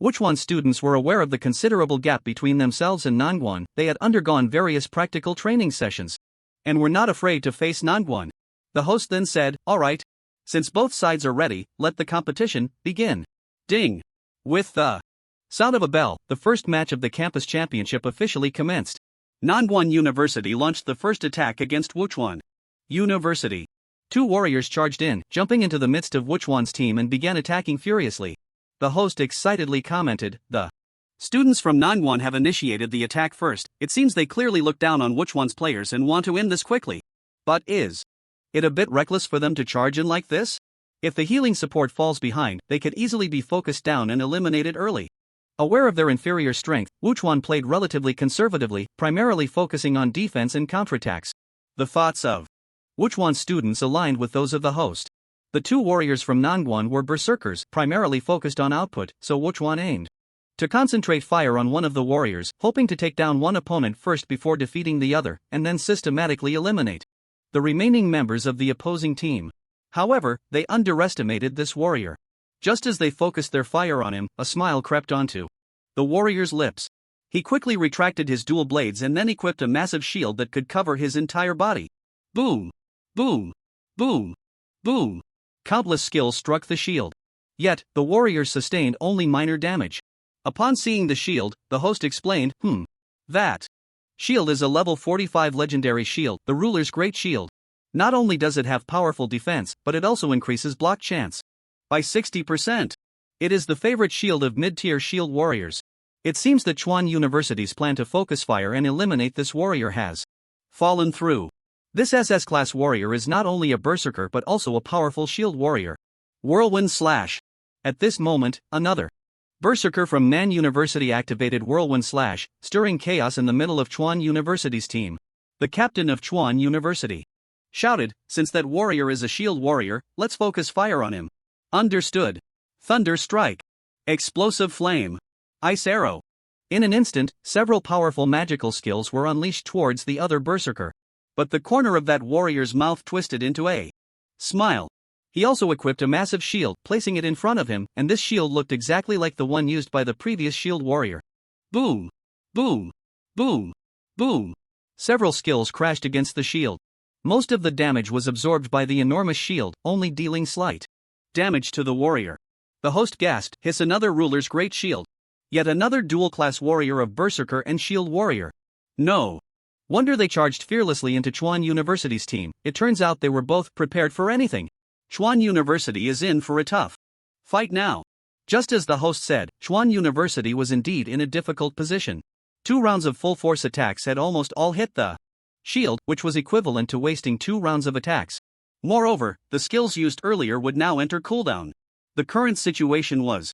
Wuchuan students were aware of the considerable gap between themselves and Nangguan, they had undergone various practical training sessions and were not afraid to face Nangguan. The host then said, "All right. Since both sides are ready, let the competition begin." Ding! With the sound of a bell, the first match of the campus championship officially commenced. Nangguan University launched the first attack against Wuchuan University. 2 warriors charged in, jumping into the midst of Wuchuan's team and began attacking furiously. The host excitedly commented, "The students from Nangguan have initiated the attack first. It seems they clearly look down on Wuchuan's players and want to end this quickly. But is it a bit reckless for them to charge in like this? If the healing support falls behind, they could easily be focused down and eliminated early." Aware of their inferior strength, Wuchuan played relatively conservatively, primarily focusing on defense and counterattacks. The thoughts of Wuchuan students aligned with those of the host. The 2 warriors from Nangguan were berserkers, primarily focused on output, so Wuchuan aimed to concentrate fire on one of the warriors, hoping to take down one opponent first before defeating the other, and then systematically eliminate the remaining members of the opposing team. However, they underestimated this warrior. Just as they focused their fire on him, a smile crept onto the warrior's lips. He quickly retracted his dual blades and then equipped a massive shield that could cover his entire body. Boom! Boom! Boom! Boom! Countless skills struck the shield. Yet, the warriors sustained only minor damage. Upon seeing the shield, the host explained, that shield is a level 45 legendary shield, the ruler's great shield. Not only does it have powerful defense, but it also increases block chance by 60%. It is the favorite shield of mid-tier shield warriors. It seems that Chuan University's plan to focus fire and eliminate this warrior has fallen through. This SS-class warrior is not only a berserker but also a powerful shield warrior. Whirlwind Slash. At this moment, another berserker from Nan University activated Whirlwind Slash, stirring chaos in the middle of Chuan University's team. The captain of Chuan University shouted, "Since that warrior is a shield warrior, let's focus fire on him." Understood. Thunder Strike. Explosive Flame. Ice Arrow. In an instant, several powerful magical skills were unleashed towards the other berserker. But the corner of that warrior's mouth twisted into a smile. He also equipped a massive shield, placing it in front of him, and this shield looked exactly like the one used by the previous shield warrior. Boom! Boom! Boom! Boom! Several skills crashed against the shield. Most of the damage was absorbed by the enormous shield, only dealing slight damage to the warrior. The host gasped, "Hiss, another ruler's great shield. Yet another dual-class warrior of berserker and shield warrior. No wonder they charged fearlessly into Chuan University's team. It turns out they were both prepared for anything. Chuan University is in for a tough fight now." Just as the host said, Chuan University was indeed in a difficult position. 2 rounds of full-force attacks had almost all hit the shield, which was equivalent to wasting 2 rounds of attacks. Moreover, the skills used earlier would now enter cooldown. The current situation was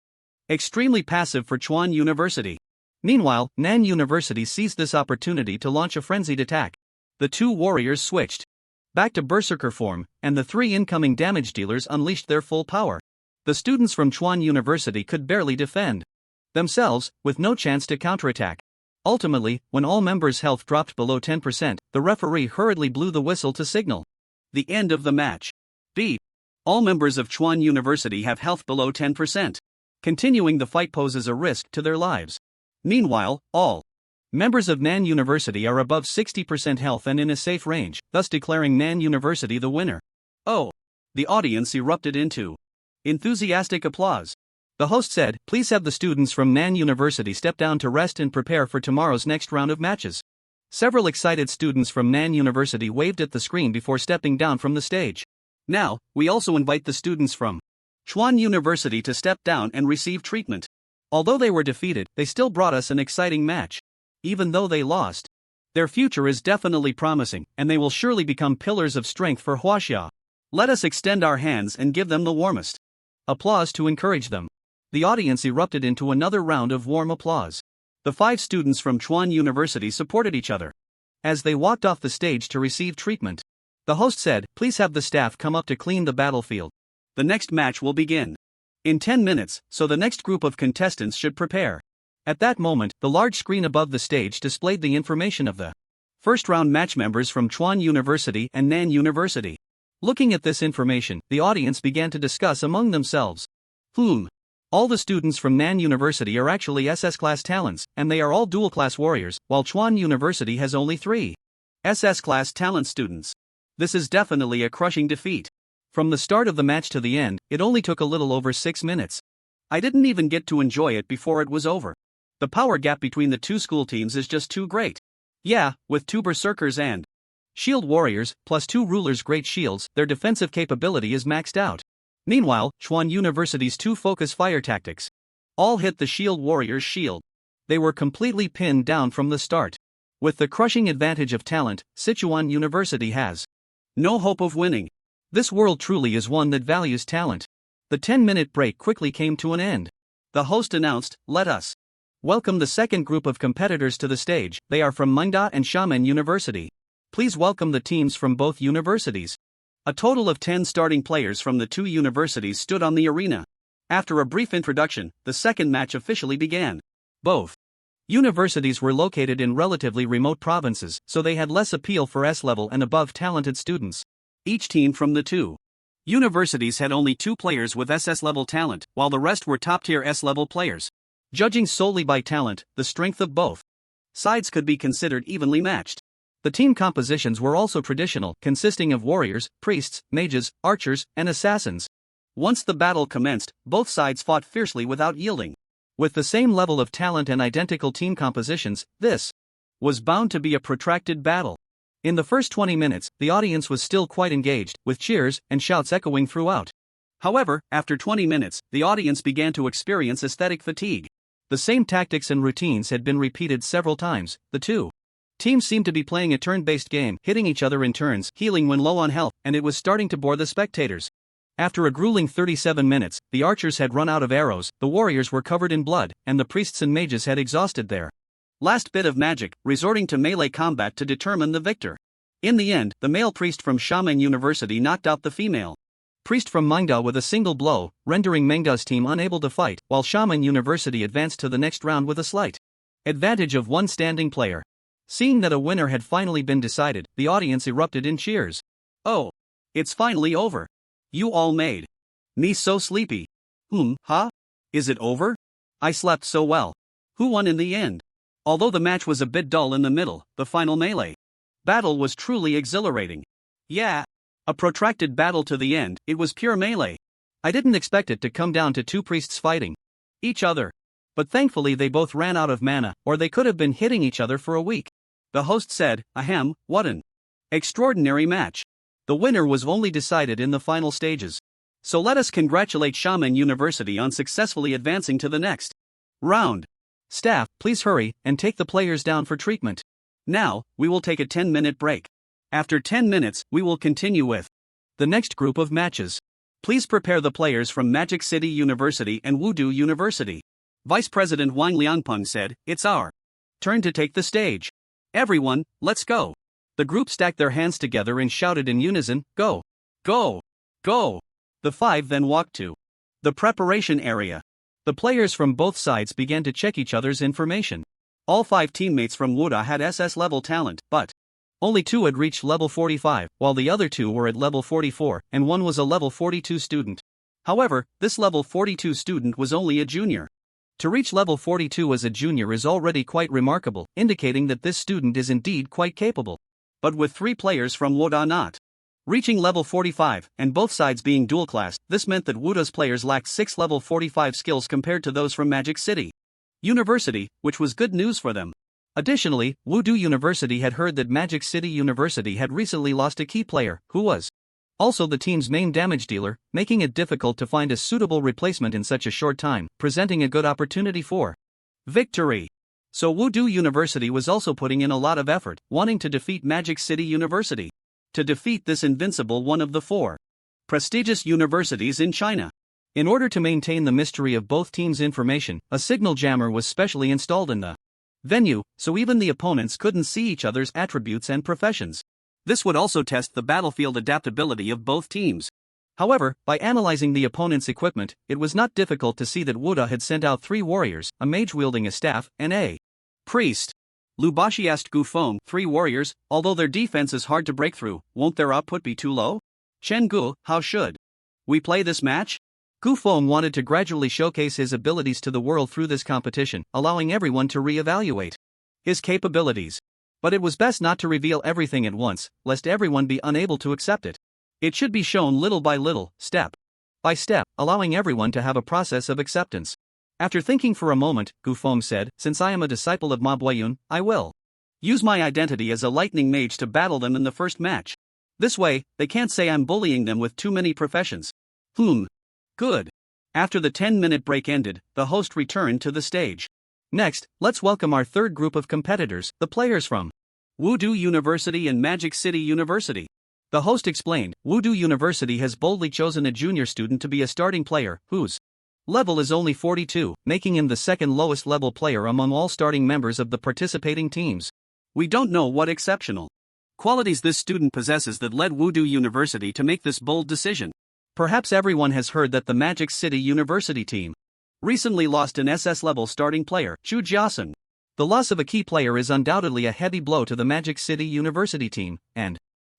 extremely passive for Chuan University. Meanwhile, Nan University seized this opportunity to launch a frenzied attack. The 2 warriors switched back to berserker form, and the 3 incoming damage dealers unleashed their full power. The students from Chuan University could barely defend themselves, with no chance to counterattack. Ultimately, when all members' health dropped below 10%, the referee hurriedly blew the whistle to signal the end of the match. Beep. All members of Chuan University have health below 10%. Continuing the fight poses a risk to their lives. Meanwhile, all members of Nan University are above 60% health and in a safe range, thus declaring Nan University the winner. Oh! The audience erupted into enthusiastic applause. The host said, "Please have the students from Nan University step down to rest and prepare for tomorrow's next round of matches." Several excited students from Nan University waved at the screen before stepping down from the stage. "Now, we also invite the students from Chuan University to step down and receive treatment. Although they were defeated, they still brought us an exciting match. Even though they lost, their future is definitely promising, and they will surely become pillars of strength for Huaxia. Let us extend our hands and give them the warmest applause to encourage them." The audience erupted into another round of warm applause. The 5 students from Chuan University supported each other as they walked off the stage to receive treatment. The host said, "Please have the staff come up to clean the battlefield. The next match will begin in 10 minutes, so the next group of contestants should prepare." At that moment, the large screen above the stage displayed the information of the first round match members from Chuan University and Nan University. Looking at this information, the audience began to discuss among themselves. All the students from Nan University are actually SS-class talents, and they are all dual-class warriors, while Chuan University has only 3 SS-class talent students. This is definitely a crushing defeat. From the start of the match to the end, it only took a little over 6 minutes. I didn't even get to enjoy it before it was over. The power gap between the 2 school teams is just too great. Yeah, with 2 berserkers and shield warriors, plus 2 rulers' great shields, their defensive capability is maxed out. Meanwhile, Chuan University's 2 focus fire tactics all hit the shield warrior's shield. They were completely pinned down from the start. With the crushing advantage of talent, Sichuan University has no hope of winning. This world truly is one that values talent. The 10-minute break quickly came to an end. The host announced, "Let us welcome the second group of competitors to the stage. They are from Manga and Xiamen University. Please welcome the teams from both universities." A total of 10 starting players from the 2 universities stood on the arena. After a brief introduction, the second match officially began. Both universities were located in relatively remote provinces, so they had less appeal for S-level and above talented students. Each team from the 2 universities had only 2 players with SS-level talent, while the rest were top-tier S-level players. Judging solely by talent, the strength of both sides could be considered evenly matched. The team compositions were also traditional, consisting of warriors, priests, mages, archers, and assassins. Once the battle commenced, both sides fought fiercely without yielding. With the same level of talent and identical team compositions, this was bound to be a protracted battle. In the first 20 minutes, the audience was still quite engaged, with cheers and shouts echoing throughout. However, after 20 minutes, the audience began to experience aesthetic fatigue. The same tactics and routines had been repeated several times. The two teams seemed to be playing a turn-based game, hitting each other in turns, healing when low on health, and it was starting to bore the spectators. After a grueling 37 minutes, the archers had run out of arrows, the warriors were covered in blood, and the priests and mages had exhausted their last bit of magic, resorting to melee combat to determine the victor. In the end, the male priest from Shaman University knocked out the female priest from Manga with a single blow, rendering Manga's team unable to fight, while Shaman University advanced to the next round with a slight advantage of one standing player. Seeing that a winner had finally been decided, the audience erupted in cheers. "Oh, it's finally over. You all made me so sleepy. Huh? Is it over? I slept so well. Who won in the end?" Although the match was a bit dull in the middle, the final melee battle was truly exhilarating. Yeah. A protracted battle to the end, it was pure melee. I didn't expect it to come down to two priests fighting each other. But thankfully they both ran out of mana, or they could have been hitting each other for a week. The host said, "Ahem, what an extraordinary match. The winner was only decided in the final stages. So let us congratulate Shaman University on successfully advancing to the next round. Staff, please hurry and take the players down for treatment. Now, we will take a 10-minute break. After 10 minutes, we will continue with the next group of matches. Please prepare the players from Magic City University and Wudu University." Vice President Wang Liangpeng said, "It's our turn to take the stage. Everyone, let's go." The group stacked their hands together and shouted in unison, "Go! Go! Go!" The five then walked to the preparation area. The players from both sides began to check each other's information. All five teammates from Wuda had SS level talent, but only two had reached level 45, while the other two were at level 44, and one was a level 42 student. However, this level 42 student was only a junior. To reach level 42 as a junior is already quite remarkable, indicating that this student is indeed quite capable. But with three players from Wuda not reaching level 45, and both sides being dual-classed, this meant that Wuda's players lacked 6 level 45 skills compared to those from Magic City University, which was good news for them. Additionally, Wudu University had heard that Magic City University had recently lost a key player, who was also the team's main damage dealer, making it difficult to find a suitable replacement in such a short time, presenting a good opportunity for victory. So Wudu University was also putting in a lot of effort, wanting to defeat Magic City University. To defeat this invincible one of the four prestigious universities in China. In order to maintain the mystery of both teams' information, a signal jammer was specially installed in the venue, so even the opponents couldn't see each other's attributes and professions. This would also test the battlefield adaptability of both teams. However, by analyzing the opponent's equipment, it was not difficult to see that Wuda had sent out 3 warriors, a mage wielding a staff, and a priest. Lubashi asked Gufeng, 3 warriors, although their defense is hard to break through, won't their output be too low? Chen Gu, how should we play this match? Gufeng wanted to gradually showcase his abilities to the world through this competition, allowing everyone to re-evaluate his capabilities. But it was best not to reveal everything at once, lest everyone be unable to accept it. It should be shown little by little, step by step, allowing everyone to have a process of acceptance. After thinking for a moment, Gufeng said, "Since I am a disciple of Ma Buayun, I will use my identity as a lightning mage to battle them in the first match. This way, they can't say I'm bullying them with too many professions." Good. After the 10-minute break ended, the host returned to the stage. Next, let's welcome our third group of competitors, the players from Wudu University and Magic City University. The host explained, Wudu University has boldly chosen a junior student to be a starting player, whose level is only 42, making him the second lowest level player among all starting members of the participating teams. We don't know what exceptional qualities this student possesses that led Wudu University to make this bold decision. Perhaps everyone has heard that the Magic City University team recently lost an SS-level starting player, Chu Jiasun. The loss of a key player is undoubtedly a heavy blow to the Magic City University team, and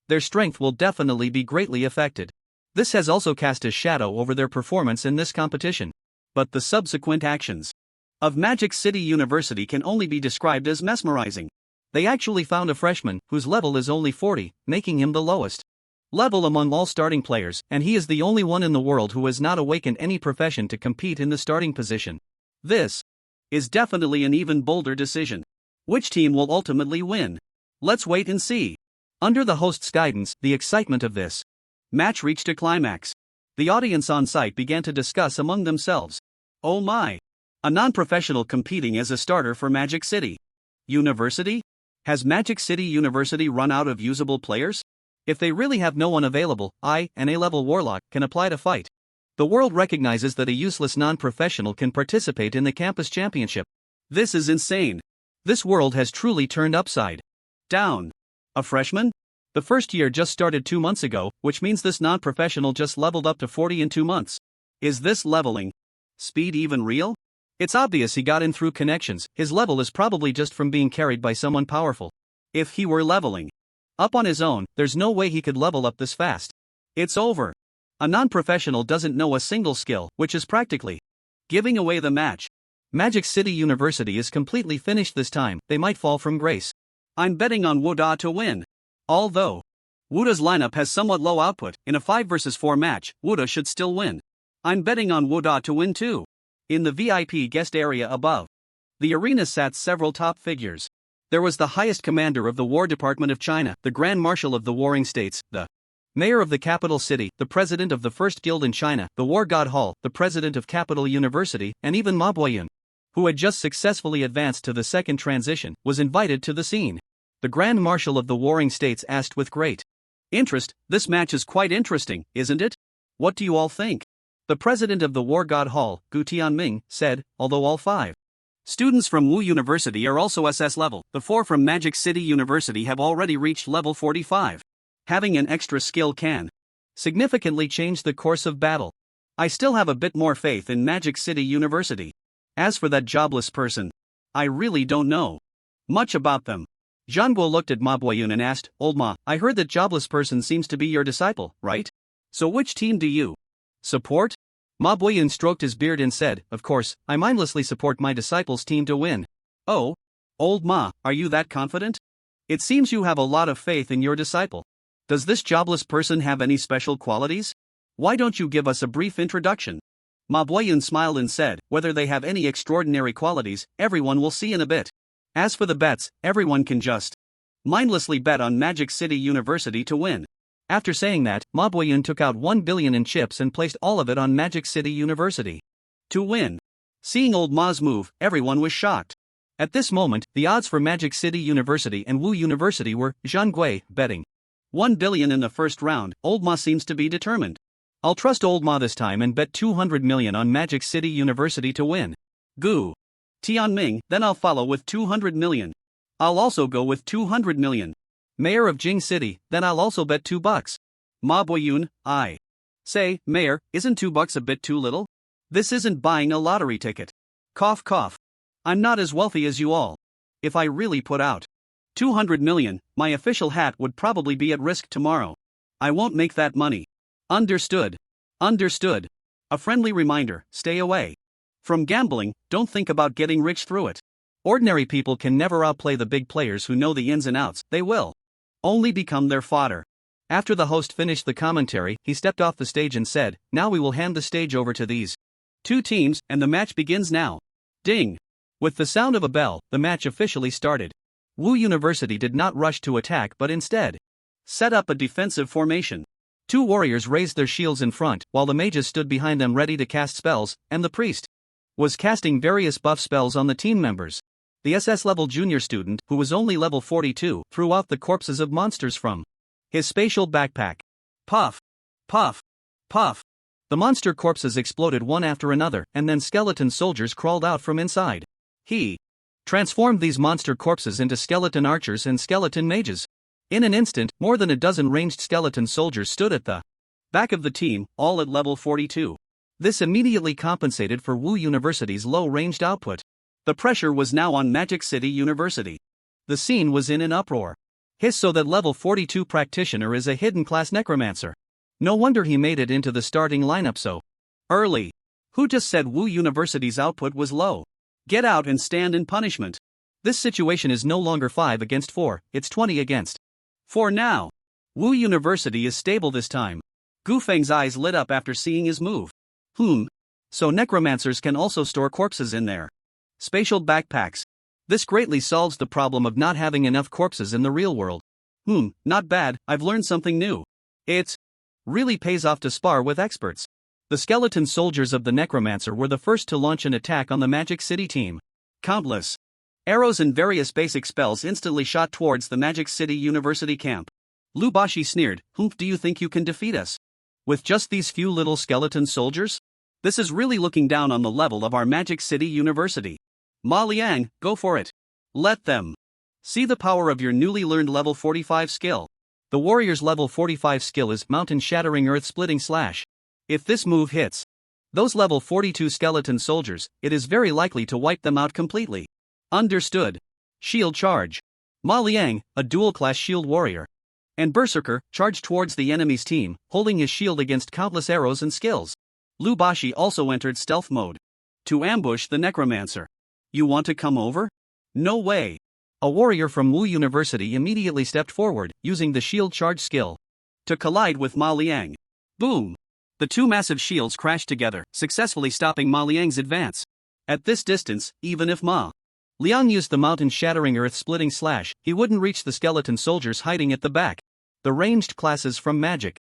their strength will definitely be greatly affected. This has also cast a shadow over their performance in this competition. But the subsequent actions of Magic City University can only be described as mesmerizing. They actually found a freshman whose level is only 40, making him the lowest level among all starting players, and he is the only one in the world who has not awakened any profession to compete in the starting position. This is definitely an even bolder decision. Which team will ultimately win? Let's wait and see. Under the host's guidance, the excitement of this match reached a climax. The audience on site began to discuss among themselves. Oh my! A non-professional competing as a starter for Magic City University? Has Magic City University run out of usable players? If they really have no one available, an A-level warlock, can apply to fight. The world recognizes that a useless non-professional can participate in the campus championship. This is insane. This world has truly turned upside down. A freshman? The first year just started 2 months ago, which means this non-professional just leveled up to 40 in 2 months. Is this leveling speed even real? It's obvious he got in through connections. His level is probably just from being carried by someone powerful. If he were leveling up on his own, there's no way he could level up this fast. It's over. A non-professional doesn't know a single skill, which is practically giving away the match. Magic City University is completely finished this time. They might fall from grace. I'm betting on Wuda to win. Although Wuda's lineup has somewhat low output, in a 5 vs 4 match, Wuda should still win. I'm betting on Wuda to win too. In the VIP guest area above the arena sat several top figures. There was the highest commander of the War Department of China, the Grand Marshal of the Warring States, the mayor of the capital city, the president of the first guild in China, the War God Hall, the president of Capital University, and even Ma Buoyun, who had just successfully advanced to the second transition, was invited to the scene. The Grand Marshal of the Warring States asked with great interest, "This match is quite interesting, isn't it? What do you all think?" The president of the War God Hall, Gu Tianming, said, "Although all 5 students from Wu University are also SS level, the 4 from Magic City University have already reached level 45. Having an extra skill can significantly change the course of battle. I still have a bit more faith in Magic City University. As for that jobless person, I really don't know much about them." Zhangguo looked at Ma Buoyun and asked, "Old Ma, I heard that jobless person seems to be your disciple, right? So which team do you support?" Ma Buoyun stroked his beard and said, "Of course, I mindlessly support my disciple's team to win." "Oh? Old Ma, are you that confident? It seems you have a lot of faith in your disciple. Does this jobless person have any special qualities? Why don't you give us a brief introduction?" Ma Buoyun smiled and said, "Whether they have any extraordinary qualities, everyone will see in a bit. As for the bets, everyone can just mindlessly bet on Magic City University to win." After saying that, Ma Buoyun took out 1 billion in chips and placed all of it on Magic City University to win. Seeing old Ma's move, everyone was shocked. At this moment, the odds for Magic City University and Wu University were Zhangguo betting 1 billion in the first round. Old Ma seems to be determined. "I'll trust Old Ma this time and bet 200 million on Magic City University to win." Gu Tianming, "Then I'll follow with 200 million. I'll also go with 200 million. Mayor of Jing City, then I'll also bet $2. Ma Buoyun, I say, Mayor, isn't $2 a bit too little? This isn't buying a lottery ticket. Cough cough. I'm not as wealthy as you all. If I really put out 200 million, my official hat would probably be at risk tomorrow. I won't make that money." Understood. Understood. A friendly reminder, stay away from gambling, don't think about getting rich through it. Ordinary people can never outplay the big players who know the ins and outs, they will only become their fodder. After the host finished the commentary, he stepped off the stage and said, "Now we will hand the stage over to these 2 teams, and the match begins now." Ding! With the sound of a bell, the match officially started. Wu University did not rush to attack but instead set up a defensive formation. 2 warriors raised their shields in front, while the mages stood behind them ready to cast spells, and the priest was casting various buff spells on the team members. The SS-level junior student, who was only level 42, threw out the corpses of monsters from his spatial backpack. Puff! Puff! Puff! The monster corpses exploded one after another, and then skeleton soldiers crawled out from inside. He transformed these monster corpses into skeleton archers and skeleton mages. In an instant, more than a dozen ranged skeleton soldiers stood at the back of the team, all at level 42. This immediately compensated for Wu University's low-ranged output. The pressure was now on Magic City University. The scene was in an uproar. So that level 42 practitioner is a hidden class necromancer. No wonder he made it into the starting lineup so early. Who just said Wu University's output was low? Get out and stand in punishment. This situation is no longer 5 against 4, it's 20 against 4 now. Wu University is stable this time. Gu Feng's eyes lit up after seeing his move. So necromancers can also store corpses in there. Spatial backpacks. This greatly solves the problem of not having enough corpses in the real world. Not bad, I've learned something new. It really pays off to spar with experts. The skeleton soldiers of the necromancer were the first to launch an attack on the Magic City team. Countless arrows and various basic spells instantly shot towards the Magic City University camp. Lu Baxi sneered, do you think you can defeat us? With just these few little skeleton soldiers? This is really looking down on the level of our Magic City University. Ma Liang, go for it. Let them see the power of your newly learned level 45 skill. The warrior's level 45 skill is Mountain Shattering Earth Splitting Slash. If this move hits those level 42 skeleton soldiers, it is very likely to wipe them out completely. Understood. Shield Charge. Ma Liang, a dual-class shield warrior, and Berserker, charged towards the enemy's team, holding his shield against countless arrows and skills. Lu Baxi also entered stealth mode to ambush the necromancer. You want to come over? No way. A warrior from Wu University immediately stepped forward, using the shield charge skill to collide with Ma Liang. Boom! The two massive shields crashed together, successfully stopping Ma Liang's advance. At this distance, even if Ma Liang used the Mountain Shattering Earth Splitting Slash, he wouldn't reach the skeleton soldiers hiding at the back. The ranged classes from Magic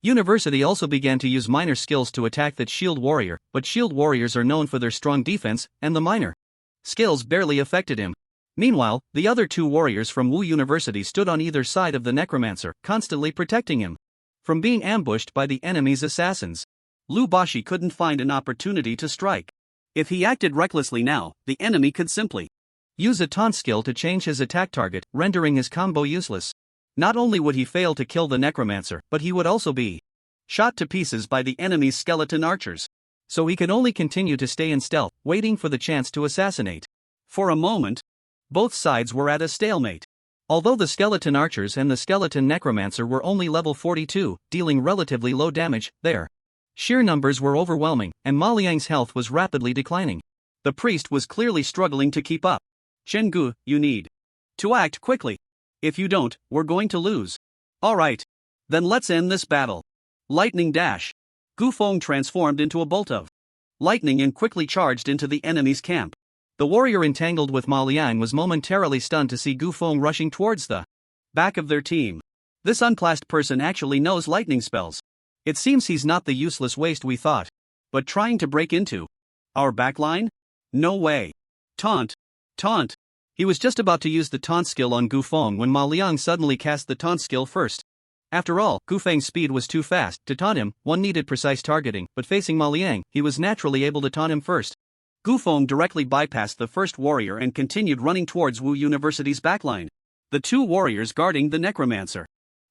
University also began to use minor skills to attack that shield warrior, but shield warriors are known for their strong defense, and the minor skills barely affected him. Meanwhile, the other two warriors from Wu University stood on either side of the necromancer, constantly protecting him from being ambushed by the enemy's assassins. Lu Baxi couldn't find an opportunity to strike. If he acted recklessly now, the enemy could simply use a taunt skill to change his attack target, rendering his combo useless. Not only would he fail to kill the necromancer, but he would also be shot to pieces by the enemy's skeleton archers. So he could only continue to stay in stealth, waiting for the chance to assassinate. For a moment, both sides were at a stalemate. Although the skeleton archers and the skeleton necromancer were only level 42, dealing relatively low damage, their sheer numbers were overwhelming, and Ma Liang's health was rapidly declining. The priest was clearly struggling to keep up. Chen Gu, you need to act quickly. If you don't, we're going to lose. Alright. Then let's end this battle. Lightning Dash. Gu Feng transformed into a bolt of lightning and quickly charged into the enemy's camp. The warrior entangled with Ma Liang was momentarily stunned to see Gu Feng rushing towards the back of their team. This unclassed person actually knows lightning spells. It seems he's not the useless waste we thought. But trying to break into our backline? No way. Taunt. Taunt. He was just about to use the taunt skill on Gu Feng when Ma Liang suddenly cast the taunt skill first. After all, Gu Feng's speed was too fast. To taunt him, one needed precise targeting, but facing Ma Liang, he was naturally able to taunt him first. Gu Feng directly bypassed the first warrior and continued running towards Wu University's backline. The two warriors guarding the necromancer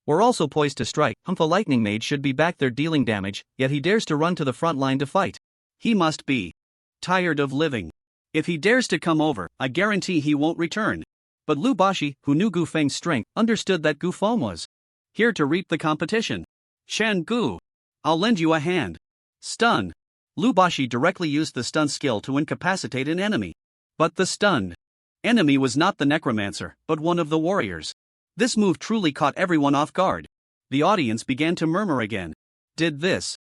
were also poised to strike. The lightning mage should be back there dealing damage, yet he dares to run to the front line to fight. He must be tired of living. If he dares to come over, I guarantee he won't return. But Lu Baxi, who knew Gu Feng's strength, understood that Gu Feng was here to reap the competition. Chen Gu, I'll lend you a hand. Stun. Lu Baxi directly used the stun skill to incapacitate an enemy. But the stunned enemy was not the necromancer, but one of the warriors. This move truly caught everyone off guard. The audience began to murmur again. Did this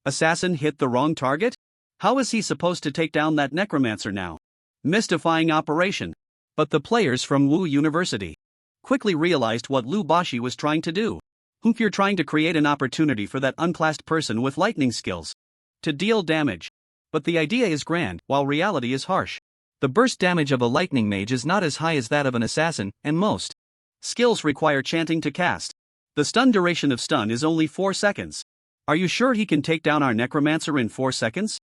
assassin hit the wrong target? How is he supposed to take down that necromancer now? Mystifying operation. But the players from Wu University quickly realized what Lu Baxi was trying to do. You're trying to create an opportunity for that unclassed person with lightning skills to deal damage. But the idea is grand, while reality is harsh. The burst damage of a lightning mage is not as high as that of an assassin, and most skills require chanting to cast. The stun duration of stun is only 4 seconds. Are you sure he can take down our necromancer in 4 seconds?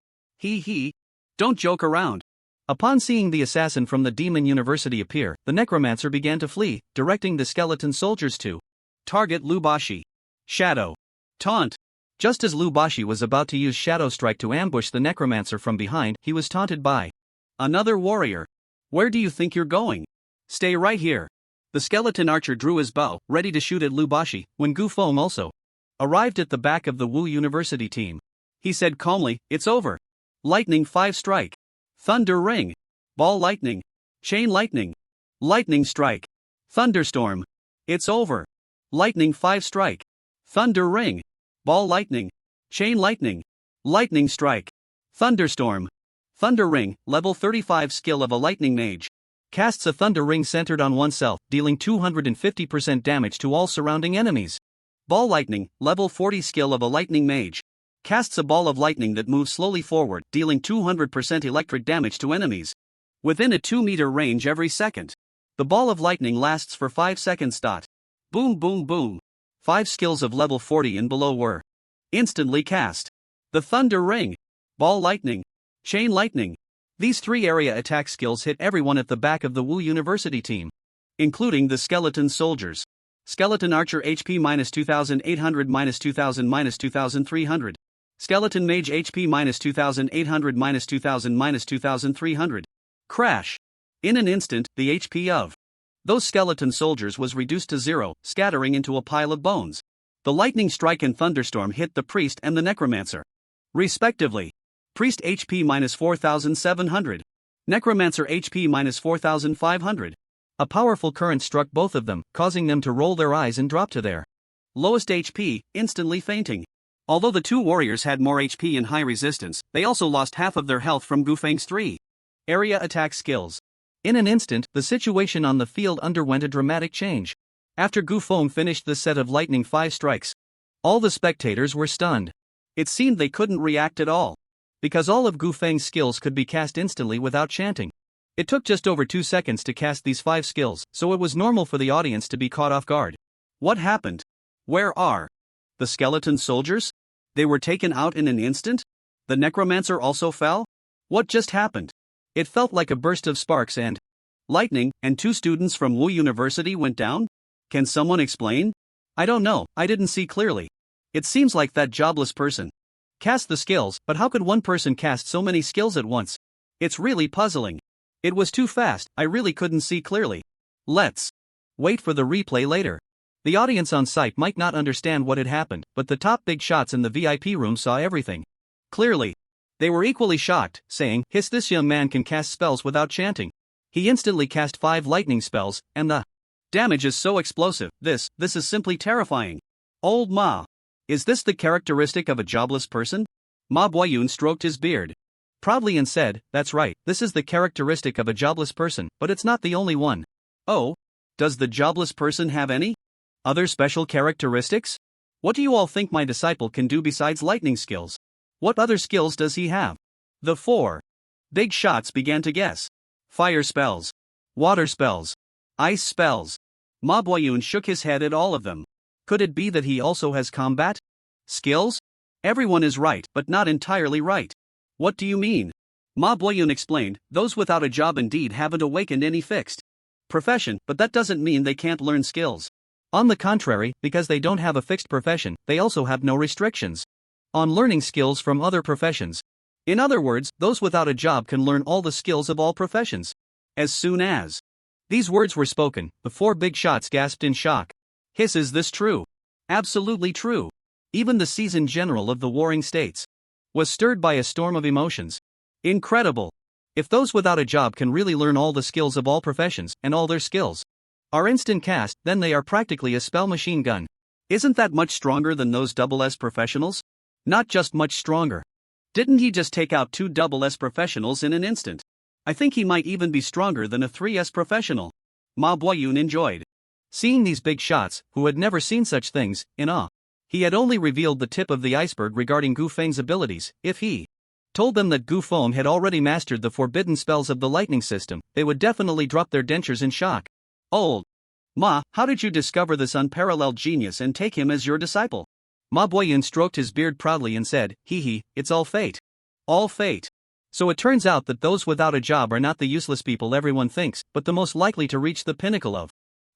Don't joke around. Upon seeing the assassin from the Demon University appear, the necromancer began to flee, directing the skeleton soldiers to target Lu Baxi. Shadow. Taunt. Just as Lu Baxi was about to use Shadow Strike to ambush the necromancer from behind, he was taunted by another warrior. Where do you think you're going? Stay right here. The skeleton archer drew his bow, ready to shoot at Lu Baxi, when Gu Feng also arrived at the back of the Wu University team. He said calmly, "It's over. Lightning 5 strike. Thunder ring." Ball lightning. Chain lightning. Lightning strike. Thunderstorm. It's over. Lightning 5 strike. Thunder ring. Ball lightning. Chain lightning. Lightning strike. Thunderstorm. Thunder ring, level 35 skill of a lightning mage. Casts a thunder ring centered on oneself, dealing 250% damage to all surrounding enemies. Ball lightning, level 40 skill of a lightning mage. Casts a ball of lightning that moves slowly forward, dealing 200% electric damage to enemies within a 2-meter range every second. The ball of lightning lasts for 5 seconds. Boom boom boom. 5 skills of level 40 and below were instantly cast. The thunder ring. Ball lightning. Chain lightning. These 3 area attack skills hit everyone at the back of the Wu University team, including the skeleton soldiers. Skeleton archer HP -2800 -2000 -2300. Skeleton mage HP -2800 -2000 -2300. Crash. In an instant, the HP of those skeleton soldiers was reduced to 0, scattering into a pile of bones. The lightning strike and thunderstorm hit the priest and the necromancer, respectively. Priest HP -4700. Necromancer HP -4500. A powerful current struck both of them, causing them to roll their eyes and drop to their lowest HP, instantly fainting. Although the 2 warriors had more HP and high resistance, they also lost half of their health from Gufeng's 3 area attack skills. In an instant, the situation on the field underwent a dramatic change. After Gufeng finished the set of lightning 5 strikes, all the spectators were stunned. It seemed they couldn't react at all, because all of Gufeng's skills could be cast instantly without chanting. It took just over 2 seconds to cast these 5 skills, so it was normal for the audience to be caught off guard. What happened? Where are the skeleton soldiers? They were taken out in an instant? The necromancer also fell? What just happened? It felt like a burst of sparks and lightning, and 2 students from Wu University went down? Can someone explain? I don't know, I didn't see clearly. It seems like that jobless person cast the skills, but how could one person cast so many skills at once? It's really puzzling. It was too fast, I really couldn't see clearly. Let's wait for the replay later. The audience on site might not understand what had happened, but the top big shots in the VIP room saw everything clearly. They were equally shocked, saying, "Hiss, this young man can cast spells without chanting. He instantly cast 5 lightning spells, and the damage is so explosive. This is simply terrifying. Old Ma. Is this the characteristic of a jobless person?" Ma Boyun stroked his beard proudly and said, "That's right, this is the characteristic of a jobless person, but it's not the only one." Oh? Does the jobless person have any other special characteristics? What do you all think my disciple can do besides lightning skills? What other skills does he have? The 4 big shots began to guess. Fire spells. Water spells. Ice spells. Ma Boyun shook his head at all of them. Could it be that he also has combat skills? Everyone is right, but not entirely right. What do you mean? Ma Boyun explained, those without a job indeed haven't awakened any fixed profession, but that doesn't mean they can't learn skills. On the contrary, because they don't have a fixed profession, they also have no restrictions on learning skills from other professions. In other words, those without a job can learn all the skills of all professions. As soon as these words were spoken, the 4 big shots gasped in shock. Hiss, is this true? Absolutely true. Even the seasoned general of the warring states was stirred by a storm of emotions. Incredible. If those without a job can really learn all the skills of all professions, and all their skills are instant cast, then they are practically a spell machine gun. Isn't that much stronger than those SS professionals? Not just much stronger. Didn't he just take out 2 SS professionals in an instant? I think he might even be stronger than a 3S professional. Ma Boyun enjoyed seeing these big shots, who had never seen such things, in awe. He had only revealed the tip of the iceberg regarding Gufeng's abilities. If he told them that Gufeng had already mastered the forbidden spells of the lightning system, they would definitely drop their dentures in shock. Old Ma, how did you discover this unparalleled genius and take him as your disciple? Ma Boyun stroked his beard proudly and said, "Hee, it's all fate. All fate." So it turns out that those without a job are not the useless people everyone thinks, but the most likely to reach the pinnacle of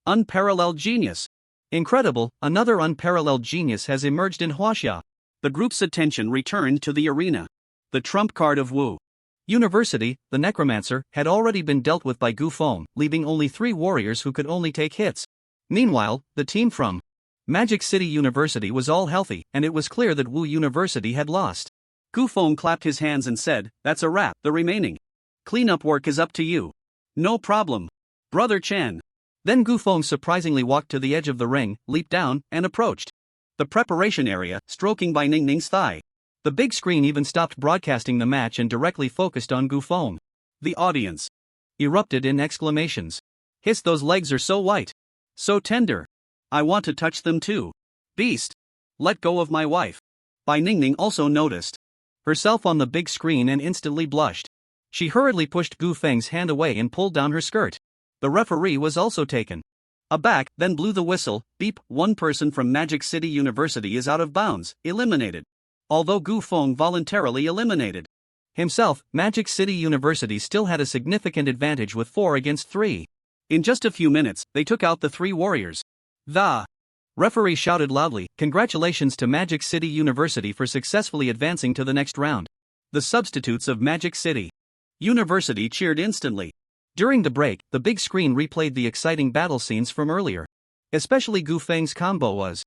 unparalleled genius. Incredible, another unparalleled genius has emerged in Huaxia. The group's attention returned to the arena. The trump card of Wu University, the necromancer, had already been dealt with by Gufeng, leaving only 3 warriors who could only take hits. Meanwhile, the team from Magic City University was all healthy, and it was clear that Wu University had lost. Gufeng clapped his hands and said, "That's a wrap, the remaining Cleanup work is up to you. No problem. Brother Chan. Then Gu Feng surprisingly walked to the edge of the ring, leaped down, and approached the preparation area, stroking Bai Ningning's thigh. The big screen even stopped broadcasting the match and directly focused on Gu Feng. The audience erupted in exclamations. Hiss, those legs are so white. So tender. I want to touch them too. Beast. Let go of my wife. Bai Ningning also noticed herself on the big screen and instantly blushed. She hurriedly pushed Gu Feng's hand away and pulled down her skirt. The referee was also taken aback, then blew the whistle. Beep, one person from Magic City University is out of bounds, eliminated. Although Gu Feng voluntarily eliminated himself, Magic City University still had a significant advantage with 4 against 3. In just a few minutes, they took out the 3 warriors. The referee shouted loudly, "Congratulations to Magic City University for successfully advancing to the next round." The substitutes of Magic City University cheered instantly. During the break, the big screen replayed the exciting battle scenes from earlier. Especially Gu Feng's combo was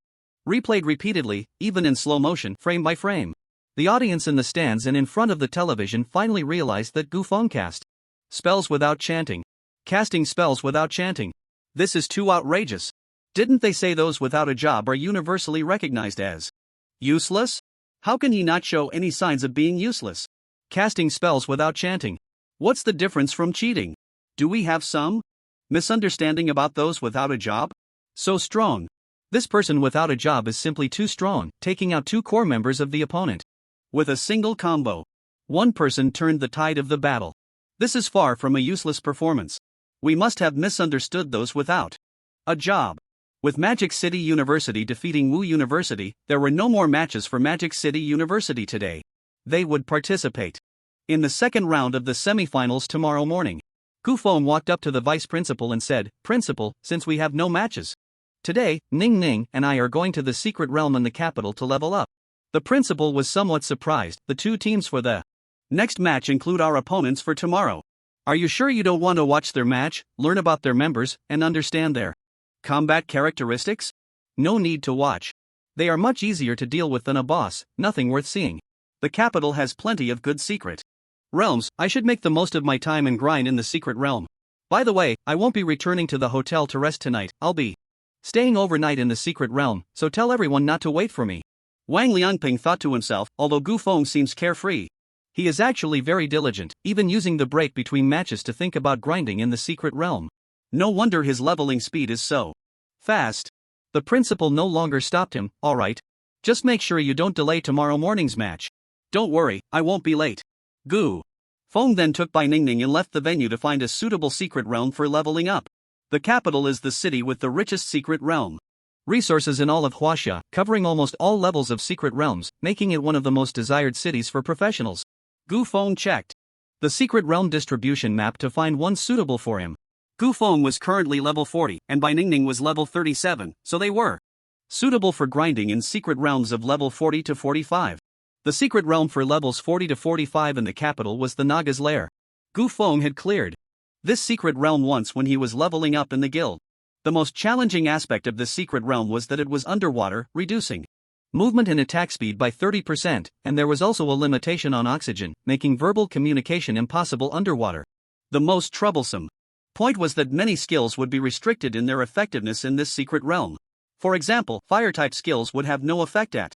replayed repeatedly, even in slow motion, frame by frame. The audience in the stands and in front of the television finally realized that Gu Feng cast spells without chanting. Casting spells without chanting. This is too outrageous. Didn't they say those without a job are universally recognized as useless? How can he not show any signs of being useless? Casting spells without chanting. What's the difference from cheating? Do we have some misunderstanding about those without a job? So strong. This person without a job is simply too strong, taking out 2 core members of the opponent. With a single combo, one person turned the tide of the battle. This is far from a useless performance. We must have misunderstood those without a job. With Magic City University defeating Wu University, there were no more matches for Magic City University today. They would participate in the second round of the semifinals tomorrow morning. Gu Feng walked up to the vice principal and said, "Principal, since we have no matches today, Ning Ning and I are going to the secret realm in the capital to level up." The principal was somewhat surprised. The 2 teams for the next match include our opponents for tomorrow. Are you sure you don't want to watch their match, learn about their members, and understand their combat characteristics? No need to watch. They are much easier to deal with than a boss, nothing worth seeing. The capital has plenty of good secret realms. I should make the most of my time and grind in the secret realm. By the way, I won't be returning to the hotel to rest tonight. I'll be staying overnight in the secret realm, so tell everyone not to wait for me. Wang Liangping thought to himself, although Gu Feng seems carefree, he is actually very diligent, even using the break between matches to think about grinding in the secret realm. No wonder his leveling speed is so fast. The principal no longer stopped him. "Alright. Just make sure you don't delay tomorrow morning's match." "Don't worry, I won't be late." Gu Feng then took Bai Ningning and left the venue to find a suitable secret realm for leveling up. The capital is the city with the richest secret realm resources in all of Huaxia, covering almost all levels of secret realms, making it one of the most desired cities for professionals. Gu Feng checked the secret realm distribution map to find one suitable for him. Gu Feng was currently level 40, and Bai Ningning was level 37, so they were suitable for grinding in secret realms of level 40 to 45. The secret realm for levels 40 to 45 in the capital was the Naga's Lair. Gu Feng had cleared this secret realm once when he was leveling up in the guild. The most challenging aspect of this secret realm was that it was underwater, reducing movement and attack speed by 30%, and there was also a limitation on oxygen, making verbal communication impossible underwater. The most troublesome point was that many skills would be restricted in their effectiveness in this secret realm. For example, fire-type skills would have no effect at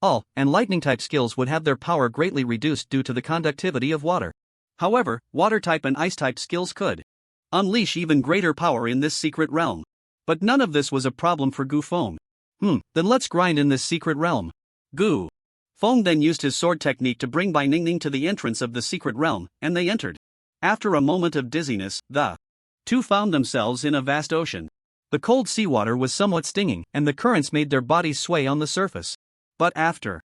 all, and lightning-type skills would have their power greatly reduced due to the conductivity of water. However, water-type and ice-type skills could unleash even greater power in this secret realm. But none of this was a problem for Gu Feng. Then let's grind in this secret realm. Gu Feng then used his sword technique to bring Bai Ningning to the entrance of the secret realm, and they entered. After a moment of dizziness, the 2 found themselves in a vast ocean. The cold seawater was somewhat stinging, and the currents made their bodies sway on the surface. But after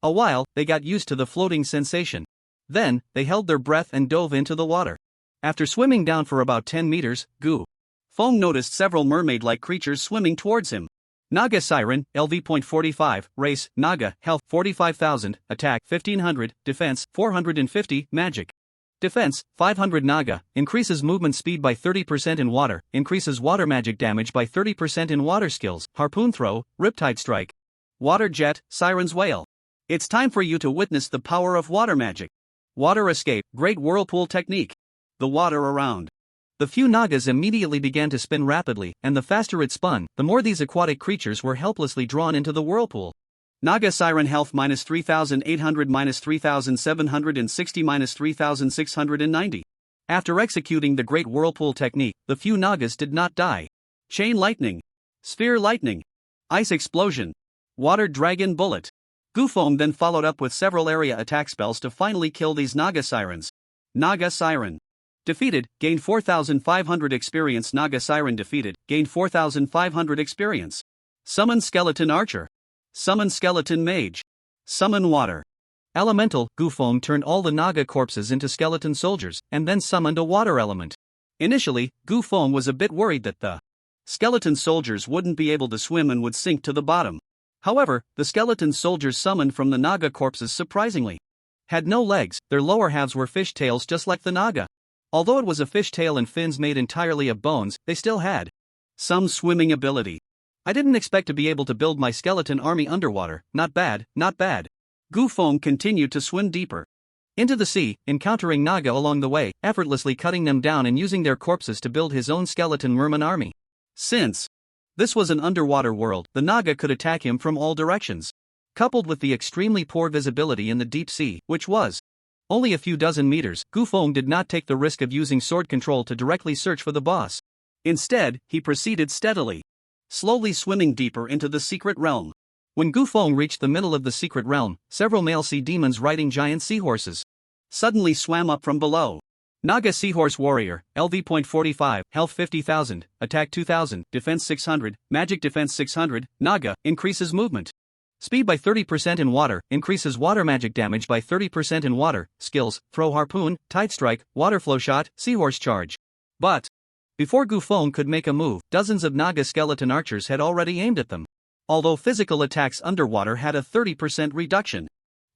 a while, they got used to the floating sensation. Then, they held their breath and dove into the water. After swimming down for about 10 meters, Gu Feng noticed several mermaid-like creatures swimming towards him. Naga Siren, LV.45, Race, Naga, Health, 45,000, Attack, 1500, Defense, 450, Magic. Defense, 500 Naga, increases movement speed by 30% in water, increases water magic damage by 30% in water skills, Harpoon Throw, Riptide Strike. Water Jet, Siren's Wail. It's time for you to witness the power of water magic. Water Escape, Great Whirlpool Technique. the water around. The few Nagas immediately began to spin rapidly, and the faster it spun, the more these aquatic creatures were helplessly drawn into the whirlpool. Naga Siren health minus 3,800 minus 3,760 minus 3,690. After executing the Great Whirlpool technique, the few Nagas did not die. Chain Lightning, Sphere Lightning, Ice Explosion, Water Dragon Bullet. Gufeng then followed up with several area attack spells to finally kill these Naga Sirens. Naga Siren. Defeated, gained 4,500 experience. Naga Siren defeated, gained 4,500 experience. Summon Skeleton Archer. Summon Skeleton Mage. Summon Water. Elemental. Gufeng turned all the Naga corpses into skeleton soldiers, and then summoned a water element. Initially, Gufeng was a bit worried that the skeleton soldiers wouldn't be able to swim and would sink to the bottom. However, the skeleton soldiers summoned from the Naga corpses surprisingly had no legs. Their lower halves were fish tails just like the Naga. Although it was a fish tail and fins made entirely of bones, they still had some swimming ability. I didn't expect to be able to build my skeleton army underwater. Not bad, not bad. Gufeng continued to swim deeper into the sea, encountering Naga along the way, effortlessly cutting them down and using their corpses to build his own skeleton merman army. Since this was an underwater world, the Naga could attack him from all directions. Coupled with the extremely poor visibility in the deep sea, which was only a few dozen meters, Gufeng did not take the risk of using sword control to directly search for the boss. Instead, he proceeded steadily, slowly swimming deeper into the secret realm. When Gufeng reached the middle of the secret realm, several male sea demons riding giant seahorses suddenly swam up from below. Naga Seahorse Warrior, LV.45, health 50,000, attack 2,000, defense 600, magic defense 600, Naga, increases movement speed by 30% in water, increases water magic damage by 30% in water, skills, throw harpoon, tide strike, water flow shot, seahorse charge. But before Gufeng could make a move, dozens of Naga skeleton archers had already aimed at them. Although physical attacks underwater had a 30% reduction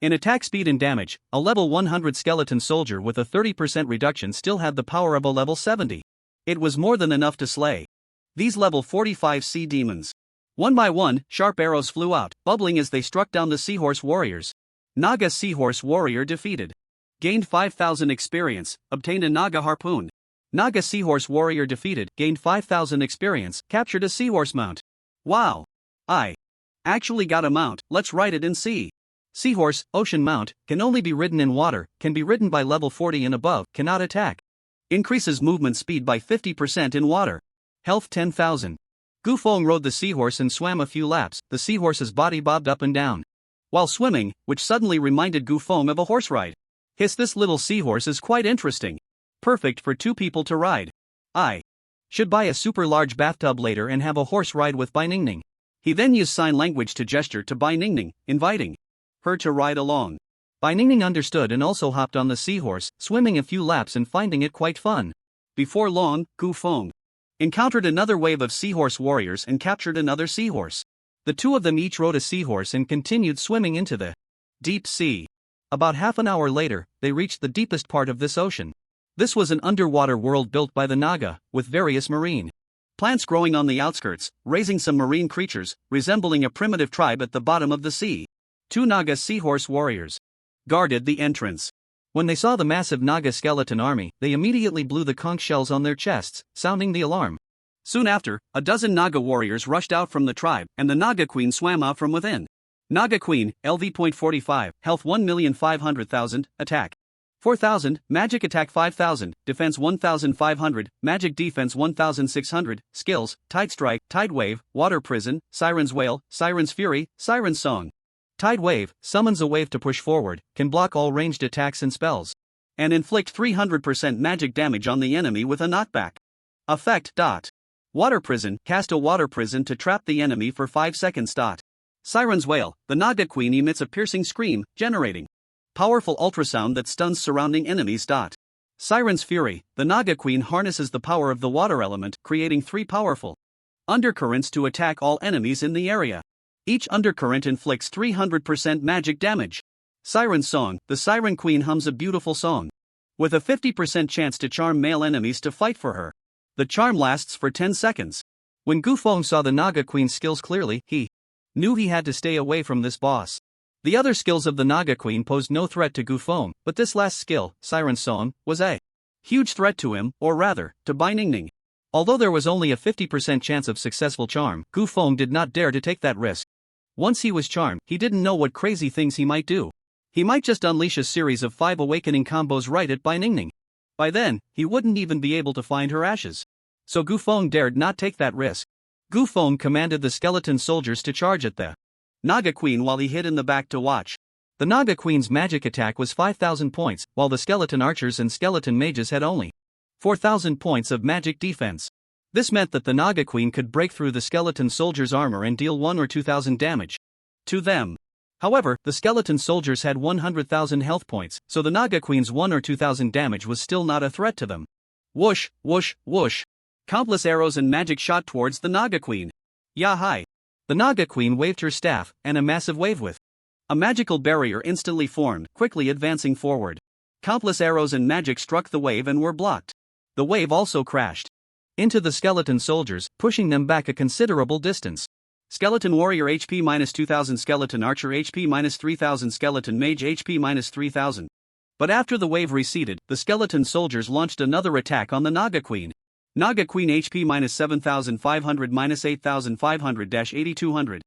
in attack speed and damage, a level 100 skeleton soldier with a 30% reduction still had the power of a level 70. It was more than enough to slay these level 45 sea demons. One by one, sharp arrows flew out, bubbling as they struck down the Seahorse Warriors. Naga Seahorse Warrior defeated. Gained 5,000 experience, obtained a Naga Harpoon. Naga Seahorse Warrior defeated, gained 5,000 experience, captured a seahorse mount. Wow! I actually got a mount, let's ride it and see. Seahorse, Ocean Mount, can only be ridden in water, can be ridden by level 40 and above, cannot attack. Increases movement speed by 50% in water. Health 10,000. Gufeng rode the seahorse and swam a few laps. The seahorse's body bobbed up and down while swimming, which suddenly reminded Gufeng of a horse ride. This little seahorse is quite interesting. Perfect for two people to ride. I should buy a super large bathtub later and have a horse ride with Bai Ningning. He then used sign language to gesture to Bai Ningning, inviting her to ride along. Bai Ningning understood and also hopped on the seahorse, swimming a few laps and finding it quite fun. Before long, Gufeng encountered another wave of seahorse warriors and captured another seahorse. The two of them each rode a seahorse and continued swimming into the deep sea. About half an hour later, they reached the deepest part of this ocean. This was an underwater world built by the Naga, with various marine plants growing on the outskirts, raising some marine creatures, resembling a primitive tribe at the bottom of the sea. Two Naga Seahorse Warriors guarded the entrance. When they saw the massive Naga skeleton army, they immediately blew the conch shells on their chests, sounding the alarm. Soon after, a dozen Naga warriors rushed out from the tribe, and the Naga Queen swam out from within. Naga Queen, LV.45, health 1,500,000, attack 4,000, magic attack 5,000, defense 1,500, magic defense 1,600, skills, tide strike, tide wave, water prison, siren's wail, siren's fury, siren's song. Tide wave summons a wave to push forward, can block all ranged attacks and spells, and inflict 300% magic damage on the enemy with a knockback effect. Water prison, cast a water prison to trap the enemy for 5 seconds. Siren's wail, the Naga Queen emits a piercing scream, generating powerful ultrasound that stuns surrounding enemies. Siren's fury, the Naga Queen harnesses the power of the water element, creating 3 powerful undercurrents to attack all enemies in the area. Each undercurrent inflicts 300% magic damage. Siren's song, the Siren Queen hums a beautiful song, with a 50% chance to charm male enemies to fight for her. The charm lasts for 10 seconds. When Gufeng saw the Naga Queen's skills clearly, he knew he had to stay away from this boss. The other skills of the Naga Queen posed no threat to Gufeng, but this last skill, Siren's song, was a Huge threat to him, or rather, to Bai Ningning. Although there was only a 50% chance of successful charm, Gu Feng did not dare to take that risk. Once he was charmed, he didn't know what crazy things he might do. He might just unleash a series of 5 awakening combos right at Bai Ningning. By then, he wouldn't even be able to find her ashes. So Gu Feng dared not take that risk. Gu Feng commanded the skeleton soldiers to charge at the Naga Queen while he hid in the back to watch. The Naga Queen's magic attack was 5,000 points, while the skeleton archers and skeleton mages had only 4,000 points of magic defense. This meant that the Naga Queen could break through the skeleton soldiers' armor and deal 1 or 2,000 damage to them. However, the skeleton soldiers had 100,000 health points, so the Naga Queen's 1 or 2,000 damage was still not a threat to them. Whoosh, whoosh, whoosh. Countless arrows and magic shot towards the Naga Queen. Yah-hi! The Naga Queen waved her staff, and a massive wave with a magical barrier instantly formed, quickly advancing forward. Countless arrows and magic struck the wave and were blocked. The wave also crashed into the skeleton soldiers, pushing them back a considerable distance. Skeleton warrior HP -2,000, skeleton archer HP -3,000, skeleton mage HP -3,000. But after the wave receded, the skeleton soldiers launched another attack on the Naga Queen. Naga Queen HP -7,500 -8,500-8,200.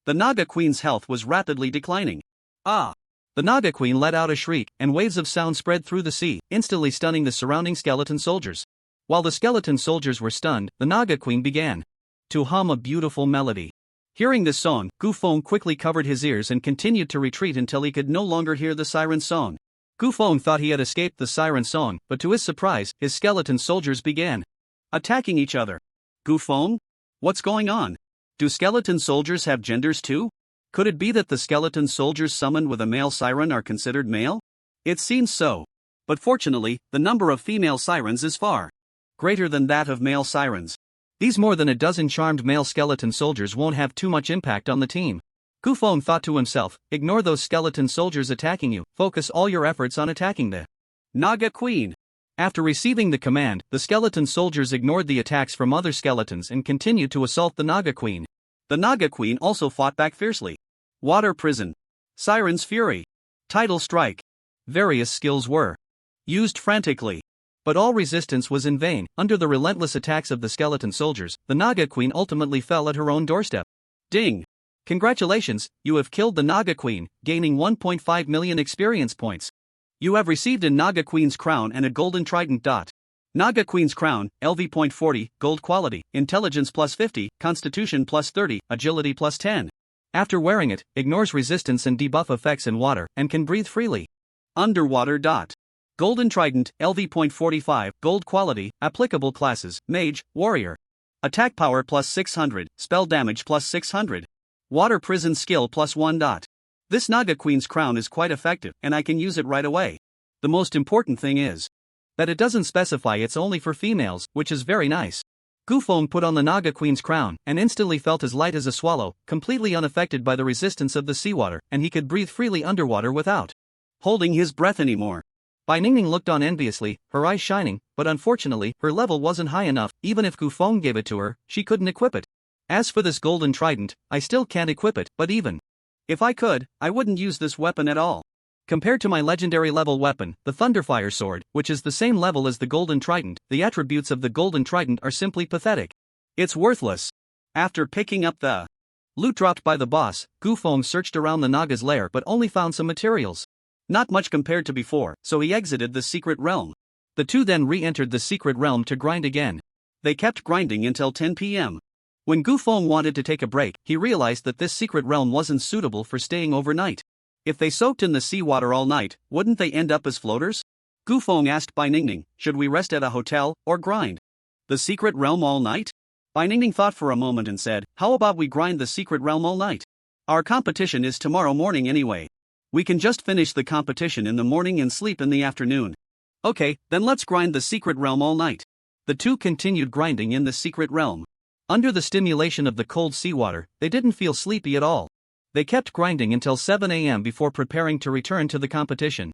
The Naga Queen's health was rapidly declining. Ah! The Naga Queen let out a shriek, and waves of sound spread through the sea, instantly stunning the surrounding skeleton soldiers. While the skeleton soldiers were stunned, the Naga Queen began to hum a beautiful melody. Hearing this song, Gu Feng quickly covered his ears and continued to retreat until he could no longer hear the siren song. Gu Feng thought he had escaped the siren song, but to his surprise, his skeleton soldiers began attacking each other. Gu Feng? What's going on? Do skeleton soldiers have genders too? Could it be that the skeleton soldiers summoned with a male siren are considered male? It seems so. But fortunately, the number of female sirens is far greater than that of male sirens. These more than a dozen charmed male skeleton soldiers won't have too much impact on the team. Gu Feng thought to himself, ignore those skeleton soldiers attacking you, focus all your efforts on attacking the Naga Queen. After receiving the command, the skeleton soldiers ignored the attacks from other skeletons and continued to assault the Naga Queen. The Naga Queen also fought back fiercely. Water Prison, Siren's Fury, Tidal Strike. Various skills were used frantically. But all resistance was in vain. Under the relentless attacks of the skeleton soldiers, the Naga Queen ultimately fell at her own doorstep. Ding! Congratulations, you have killed the Naga Queen, gaining 1.5 million experience points. You have received a Naga Queen's crown and a golden trident. Naga Queen's crown, LV.40, gold quality, intelligence +50, constitution +30, agility +10. After wearing it, ignores resistance and debuff effects in water, and can breathe freely. Underwater. Golden Trident, LV.45, gold quality, applicable classes, Mage, Warrior. Attack power +600, spell damage +600. Water Prison skill +1. This Naga Queen's crown is quite effective, and I can use it right away. The most important thing is that it doesn't specify it's only for females, which is very nice. Gu Feng put on the Naga Queen's crown, and instantly felt as light as a swallow, completely unaffected by the resistance of the seawater, and he could breathe freely underwater without holding his breath anymore. Bai Ningning looked on enviously, her eyes shining, but unfortunately, her level wasn't high enough. Even if Gu Feng gave it to her, she couldn't equip it. As for this golden trident, I still can't equip it, but even if I could, I wouldn't use this weapon at all. Compared to my legendary level weapon, the Thunderfire sword, which is the same level as the golden trident, the attributes of the golden trident are simply pathetic. It's worthless. After picking up the loot dropped by the boss, Gu Feng searched around the Naga's lair but only found some materials. Not much compared to before, so he exited the secret realm. The two then re-entered the secret realm to grind again. They kept grinding until 10 p.m. When Gu Feng wanted to take a break, he realized that this secret realm wasn't suitable for staying overnight. If they soaked in the seawater all night, wouldn't they end up as floaters? Gu Feng asked Bai Ningning, should we rest at a hotel, or grind the secret realm all night? Bai Ningning thought for a moment and said, how about we grind the secret realm all night? Our competition is tomorrow morning anyway. We can just finish the competition in the morning and sleep in the afternoon. Okay, then let's grind the secret realm all night. The two continued grinding in the secret realm. Under the stimulation of the cold seawater, they didn't feel sleepy at all. They kept grinding until 7 a.m. before preparing to return to the competition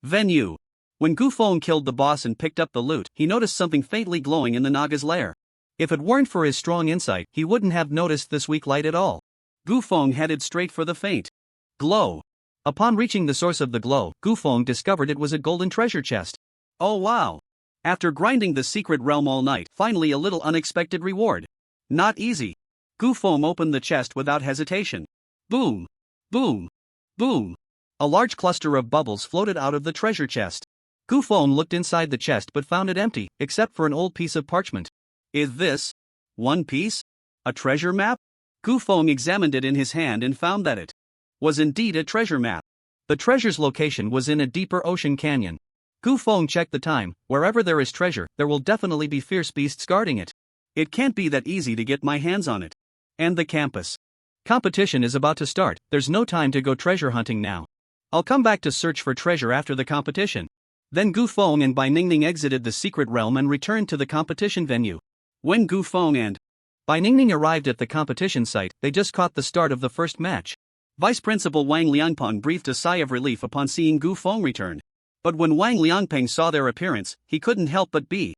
venue. When Gu Feng killed the boss and picked up the loot, he noticed something faintly glowing in the Naga's lair. If it weren't for his strong insight, he wouldn't have noticed this weak light at all. Gu Feng headed straight for the faint glow. Upon reaching the source of the glow, Gu Feng discovered it was a golden treasure chest. Oh wow! After grinding the secret realm all night, finally a little unexpected reward. Not easy. Gu Feng opened the chest without hesitation. Boom! Boom! Boom! A large cluster of bubbles floated out of the treasure chest. Gu Feng looked inside the chest but found it empty, except for an old piece of parchment. Is this one piece a treasure map? Gu Feng examined it in his hand and found that it was indeed a treasure map. The treasure's location was in a deeper ocean canyon. Gu Feng checked the time. Wherever there is treasure, there will definitely be fierce beasts guarding it. It can't be that easy to get my hands on it. And the campus competition is about to start. There's no time to go treasure hunting now. I'll come back to search for treasure after the competition. Then Gu Feng and Bai Ningning exited the secret realm and returned to the competition venue. When Gu Feng and Bai Ningning arrived at the competition site, they just caught the start of the first match. Vice Principal Wang Liangpeng breathed a sigh of relief upon seeing Gu Feng return. But when Wang Liangpeng saw their appearance, he couldn't help but be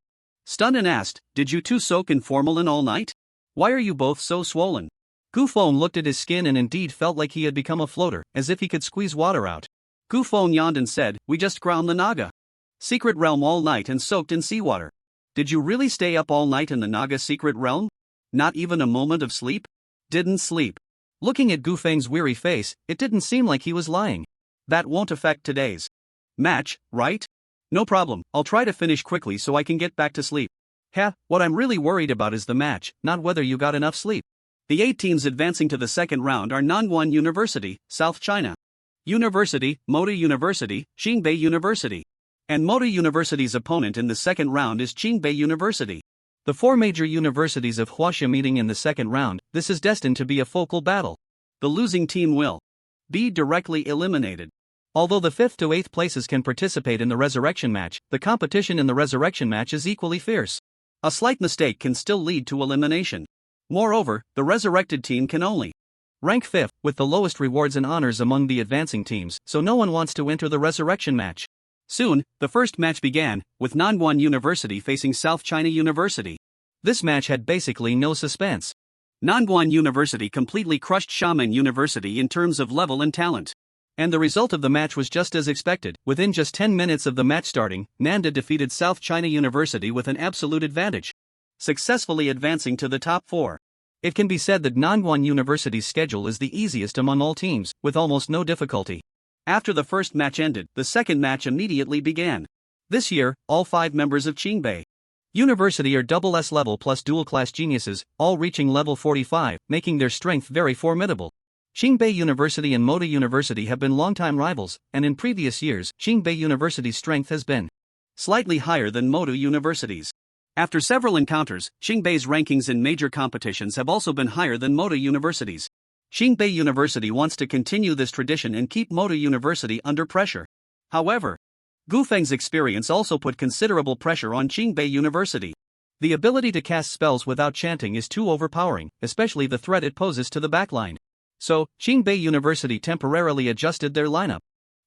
stunned and asked, "Did you two soak in formalin all night? Why are you both so swollen?" Gu Feng looked at his skin and indeed felt like he had become a floater, as if he could squeeze water out. Gu Feng yawned and said, "We just ground the Naga secret realm all night and soaked in seawater." "Did you really stay up all night in the Naga secret realm? Not even a moment of sleep?" "Didn't sleep." Looking at Gu Feng's weary face, it didn't seem like he was lying. "That won't affect today's match, right?" "No problem, I'll try to finish quickly so I can get back to sleep." What I'm really worried about is the match, not whether you got enough sleep." The 8 teams advancing to the second round are Nanguan University, South China University, Moda University, Qingbei University. And Moda University's opponent in the second round is Qingbei University. The 4 major universities of Huaxia meeting in the second round. This is destined to be a focal battle. The losing team will be directly eliminated. Although the 5th to 8th places can participate in the resurrection match, the competition in the resurrection match is equally fierce. A slight mistake can still lead to elimination. Moreover, the resurrected team can only rank 5th, with the lowest rewards and honors among the advancing teams, so no one wants to enter the resurrection match. Soon, the first match began, with Nanguan University facing South China University. This match had basically no suspense. Nanguan University completely crushed Xiamen University in terms of level and talent. And the result of the match was just as expected. Within just 10 minutes of the match starting, Nanda defeated South China University with an absolute advantage, successfully advancing to the top 4. It can be said that Nanguan University's schedule is the easiest among all teams, with almost no difficulty. After the first match ended, the second match immediately began. This year, all 5 members of Qingbei University are SS level plus dual-class geniuses, all reaching level 45, making their strength very formidable. Qingbei University and Moda University have been longtime rivals, and in previous years, Qingbei University's strength has been slightly higher than Moda University's. After several encounters, Qingbei's rankings in major competitions have also been higher than Moda University's. Qingbei University wants to continue this tradition and keep Moda University under pressure. However, Gu Feng's experience also put considerable pressure on Qingbei University. The ability to cast spells without chanting is too overpowering, especially the threat it poses to the backline. So, Qingbei University temporarily adjusted their lineup,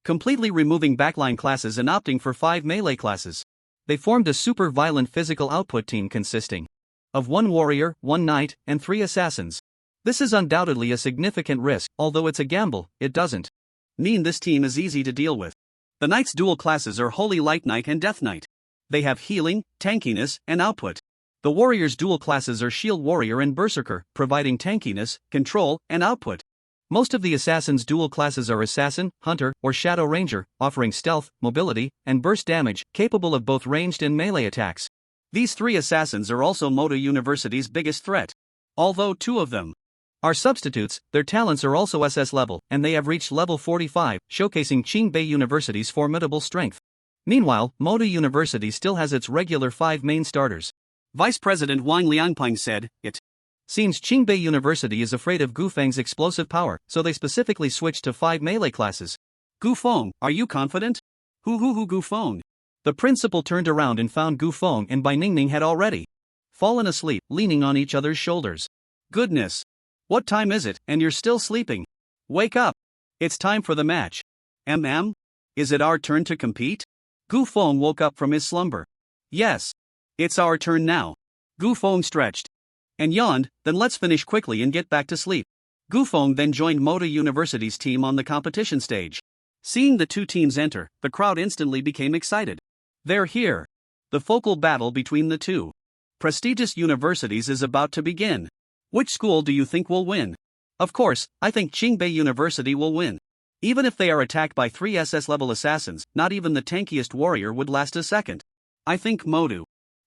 completely removing backline classes and opting for 5 melee classes. They formed a super violent physical output team consisting of 1 warrior, 1 knight, and 3 assassins. This is undoubtedly a significant risk. Although it's a gamble, it doesn't mean this team is easy to deal with. The knight's dual classes are Holy Light Knight and Death Knight. They have healing, tankiness, and output. The warrior's dual classes are Shield Warrior and Berserker, providing tankiness, control, and output. Most of the assassin's dual classes are Assassin, Hunter, or Shadow Ranger, offering stealth, mobility, and burst damage, capable of both ranged and melee attacks. These 3 assassins are also Moda University's biggest threat. Although 2 of them are substitutes, their talents are also SS level, and they have reached level 45, showcasing Qingbei University's formidable strength. Meanwhile, Moda University still has its regular 5 main starters. Vice President Wang Liangpeng said, "It seems Qingbei University is afraid of Gu Feng's explosive power, so they specifically switched to 5 melee classes." "Gu Feng, are you confident?" Hu Gu Feng." The principal turned around and found Gu Feng and Bai Ningning had already fallen asleep, leaning on each other's shoulders. "Goodness! What time is it, and you're still sleeping? Wake up! It's time for the match. Is it our turn to compete?" Gu Feng woke up from his slumber. "Yes. It's our turn now." Gu Feng stretched and yawned. "Then let's finish quickly and get back to sleep." Gu Feng then joined Moda University's team on the competition stage. Seeing the 2 teams enter, the crowd instantly became excited. "They're here! The focal battle between the two prestigious universities is about to begin. Which school do you think will win? Of course, I think Qingbei University will win. Even if they are attacked by 3 SS-level assassins, not even the tankiest warrior would last a second. I think Modu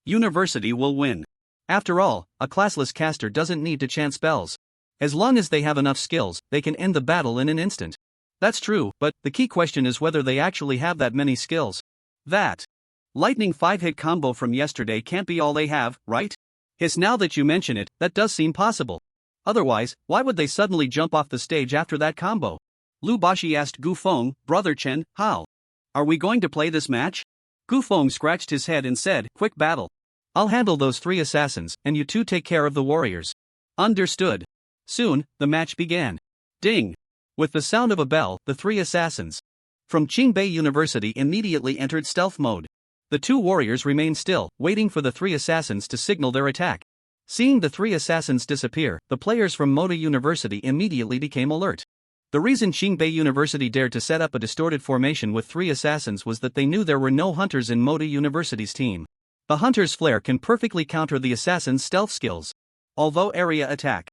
University will win. After all, a classless caster doesn't need to chant spells. As long as they have enough skills, they can end the battle in an instant. That's true, but the key question is whether they actually have that many skills. That lightning 5-hit combo from yesterday can't be all they have, right? Yes, now that you mention it, that does seem possible. Otherwise, why would they suddenly jump off the stage after that combo? Lu Baxi asked Gu Feng, "Brother Chen, how are we going to play this match?" Gu Feng scratched his head and said, "Quick battle. I'll handle those 3 assassins, and you two take care of the warriors." Understood. Soon, the match began. Ding! With the sound of a bell, the 3 assassins from Qingbei University immediately entered stealth mode. The 2 warriors remained still, waiting for the 3 assassins to signal their attack. Seeing the 3 assassins disappear, the players from Moda University immediately became alert. The reason Qingbei University dared to set up a distorted formation with 3 assassins was that they knew there were no hunters in Moda University's team. The hunter's flare can perfectly counter the assassin's stealth skills. Although area attack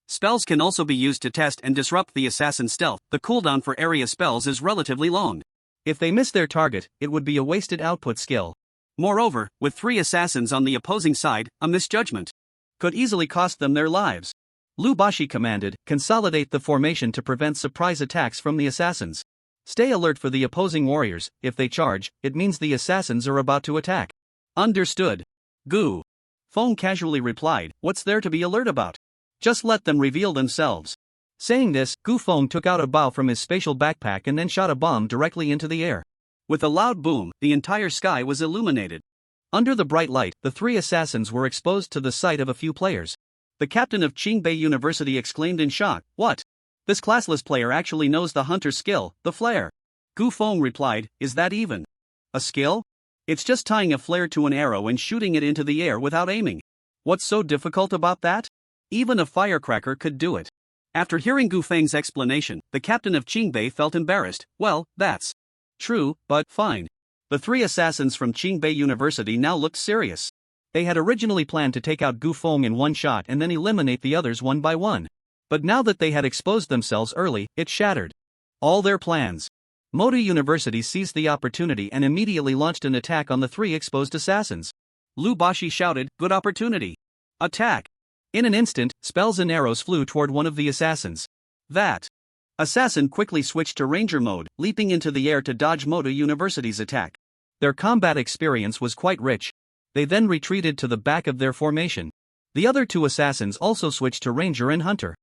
spells can also be used to test and disrupt the assassin's stealth, the cooldown for area spells is relatively long. If they miss their target, it would be a wasted output skill. Moreover, with 3 assassins on the opposing side, a misjudgment could easily cost them their lives. Lu Baxi commanded, "Consolidate the formation to prevent surprise attacks from the assassins. Stay alert for the opposing warriors. If they charge, it means the assassins are about to attack." Understood. Gu Feng casually replied, "What's there to be alert about? Just let them reveal themselves." Saying this, Gu Feng took out a bow from his spatial backpack and then shot a bomb directly into the air. With a loud boom, the entire sky was illuminated. Under the bright light, the 3 assassins were exposed to the sight of a few players. The captain of Qingbei University exclaimed in shock, "What? This classless player actually knows the hunter's skill, the flare." Gu Feng replied, "Is that even a skill? It's just tying a flare to an arrow and shooting it into the air without aiming. What's so difficult about that? Even a firecracker could do it." After hearing Gu Feng's explanation, the captain of Qingbei felt embarrassed. "Well, that's true, but fine." The 3 assassins from Qingbei University now looked serious. They had originally planned to take out Gu Feng in one shot and then eliminate the others one by one. But now that they had exposed themselves early, it shattered all their plans. Moda University seized the opportunity and immediately launched an attack on the 3 exposed assassins. Lu Baxi shouted, "Good opportunity. Attack!" In an instant, spells and arrows flew toward one of the assassins. That assassin quickly switched to ranger mode, leaping into the air to dodge Moda University's attack. Their combat experience was quite rich. They then retreated to the back of their formation. The other 2 assassins also switched to ranger and hunter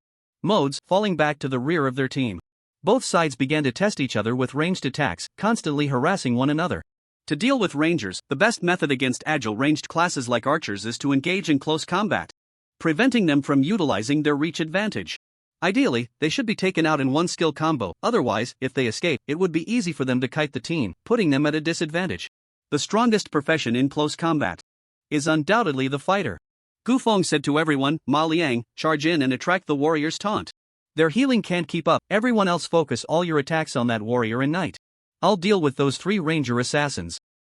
modes, falling back to the rear of their team. Both sides began to test each other with ranged attacks, constantly harassing one another. To deal with rangers, the best method against agile ranged classes like archers is to engage in close combat, preventing them from utilizing their reach advantage. Ideally, they should be taken out in one skill combo, otherwise, if they escape, it would be easy for them to kite the team, putting them at a disadvantage. The strongest profession in close combat is undoubtedly the fighter. Gu Feng said to everyone, "Ma Liang, charge in and attract the warrior's taunt. Their healing can't keep up, everyone else focus all your attacks on that warrior and knight. I'll deal with those 3 ranger assassins."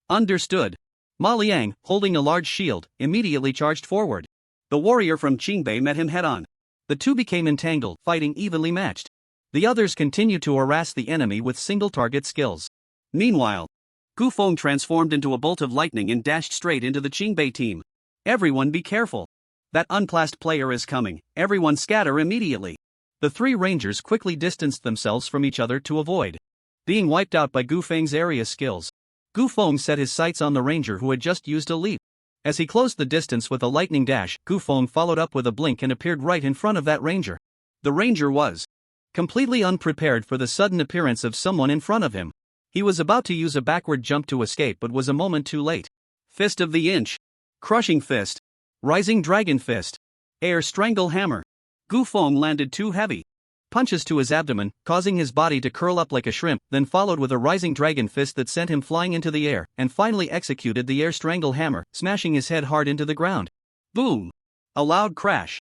Understood. Ma Liang, holding a large shield, immediately charged forward. The warrior from Qingbei met him head-on. The 2 became entangled, fighting evenly matched. The others continued to harass the enemy with single-target skills. Meanwhile, Gu Feng transformed into a bolt of lightning and dashed straight into the Qingbei team. "Everyone be careful. That unclassed player is coming, everyone scatter immediately." The 3 rangers quickly distanced themselves from each other to avoid being wiped out by Gu Feng's area skills. Gu Feng set his sights on the ranger who had just used a leap. As he closed the distance with a lightning dash, Gu Feng followed up with a blink and appeared right in front of that ranger. The ranger was completely unprepared for the sudden appearance of someone in front of him. He was about to use a backward jump to escape but was a moment too late. Fist of the Inch. Crushing Fist. Rising Dragon Fist. Air Strangle Hammer. Gu Feng landed 2 heavy punches to his abdomen, causing his body to curl up like a shrimp, then followed with a Rising Dragon Fist that sent him flying into the air, and finally executed the Air Strangle Hammer, smashing his head hard into the ground. Boom! A loud crash.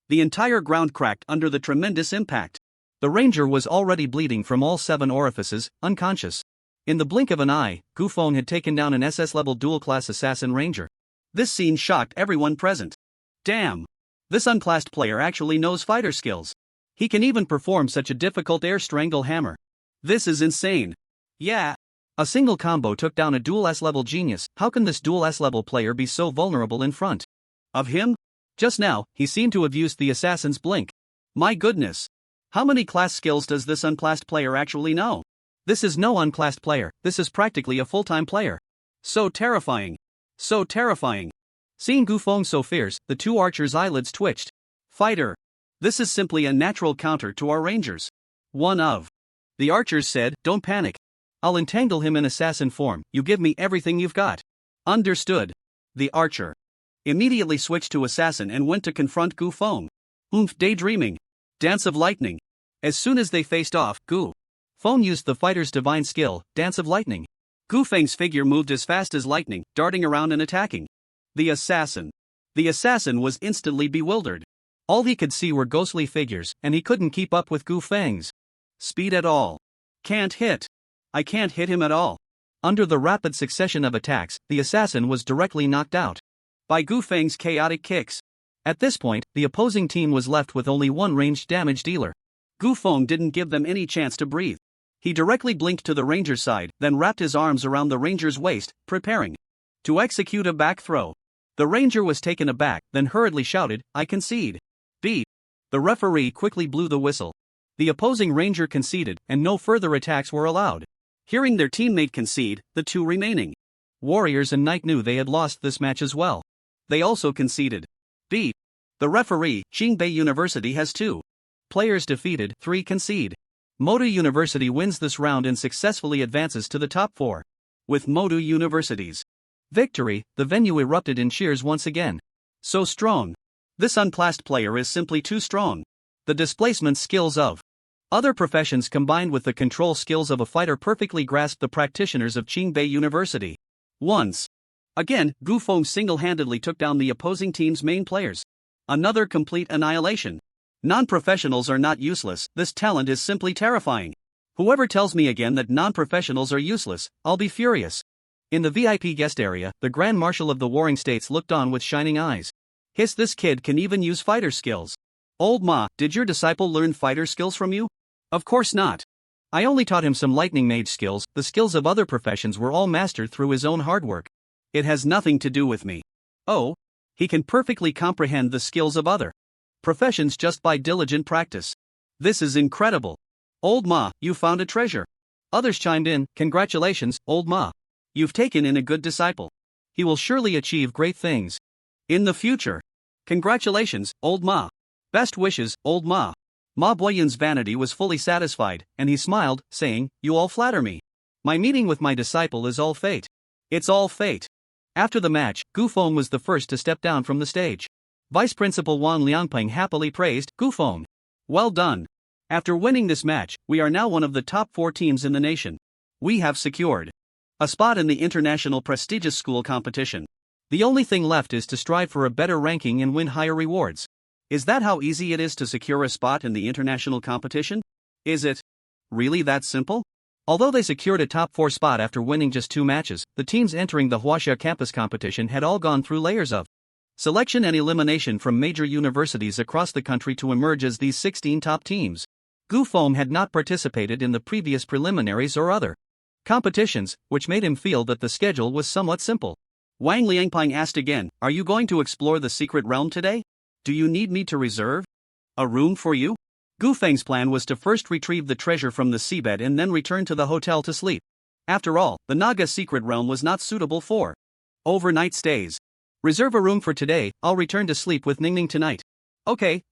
The entire ground cracked under the tremendous impact. The ranger was already bleeding from all 7 orifices, unconscious. In the blink of an eye, Gu Feng had taken down an SS-level dual-class assassin ranger. This scene shocked everyone present. Damn! This unclassed player actually knows fighter skills. He can even perform such a difficult air strangle hammer. This is insane. Yeah. A single combo took down a dual S-level genius. How can this dual S-level player be so vulnerable in front of him? Just now, he seemed to have used the assassin's blink. My goodness. How many class skills does this unclassed player actually know? This is no unclassed player, this is practically a full-time player. So terrifying. So terrifying. Seeing Gu Feng so fierce, the two archers' eyelids twitched. Fighter. This is simply a natural counter to our rangers. One of the archers said, don't panic. I'll entangle him in assassin form, you give me everything you've got. Understood. The archer immediately switched to assassin and went to confront Gu Feng. Daydreaming. Dance of lightning. As soon as they faced off, Gu Feng used the fighter's divine skill, Dance of Lightning. Gu Feng's figure moved as fast as lightning, darting around and attacking the assassin. The assassin was instantly bewildered. All he could see were ghostly figures, and he couldn't keep up with Gu Feng's speed at all. Can't hit. I can't hit him at all. Under the rapid succession of attacks, the assassin was directly knocked out by Gu Feng's chaotic kicks. At this point, the opposing team was left with only one ranged damage dealer. Gu Feng didn't give them any chance to breathe. He directly blinked to the ranger's side, then wrapped his arms around the ranger's waist, preparing to execute a back throw. The ranger was taken aback, then hurriedly shouted, I concede. Beat. The referee quickly blew the whistle. The opposing ranger conceded, and no further attacks were allowed. Hearing their teammate concede, the two remaining warriors and knight knew they had lost this match as well. They also conceded. Beat. The referee, Qingbei University has 2 players defeated, 3 concede. Modu University wins this round and successfully advances to the top 4. With Modu University's victory, the venue erupted in cheers once again. So strong. This unclassed player is simply too strong. The displacement skills of other professions combined with the control skills of a fighter perfectly grasp the practitioners of Qingbei University. Once again, Gu Feng single-handedly took down the opposing team's main players. Another complete annihilation. Non-professionals are not useless, this talent is simply terrifying. Whoever tells me again that non-professionals are useless, I'll be furious. In the VIP guest area, the Grand Marshal of the Warring States looked on with shining eyes. Hiss, this kid can even use fighter skills. Old Ma, did your disciple learn fighter skills from you? Of course not. I only taught him some lightning mage skills, the skills of other professions were all mastered through his own hard work. It has nothing to do with me. Oh? He can perfectly comprehend the skills of other professions just by diligent practice. This is incredible. Old Ma, you found a treasure. Others chimed in, congratulations, Old Ma. You've taken in a good disciple. He will surely achieve great things in the future. Congratulations, Old Ma. Best wishes, Old Ma. Ma Boyun's vanity was fully satisfied, and he smiled, saying, you all flatter me. My meeting with my disciple is all fate. It's all fate. After the match, Gu Feng was the first to step down from the stage. Vice Principal Wang Liangpeng happily praised Gu Feng. Well done. After winning this match, we are now one of the top 4 teams in the nation. We have secured a spot in the international prestigious school competition. The only thing left is to strive for a better ranking and win higher rewards. Is that how easy it is to secure a spot in the international competition? Is it really that simple? Although they secured a top 4 spot after winning just 2 matches, the teams entering the Huaxia campus competition had all gone through layers of selection and elimination from major universities across the country to emerge as these 16 top teams. Gu Feng had not participated in the previous preliminaries or other competitions, which made him feel that the schedule was somewhat simple. Wang Liangpeng asked again, are you going to explore the secret realm today? Do you need me to reserve a room for you? Gu Feng's plan was to first retrieve the treasure from the seabed and then return to the hotel to sleep. After all, the Naga secret realm was not suitable for overnight stays. Reserve a room for today, I'll return to sleep with Ningning tonight. Okay.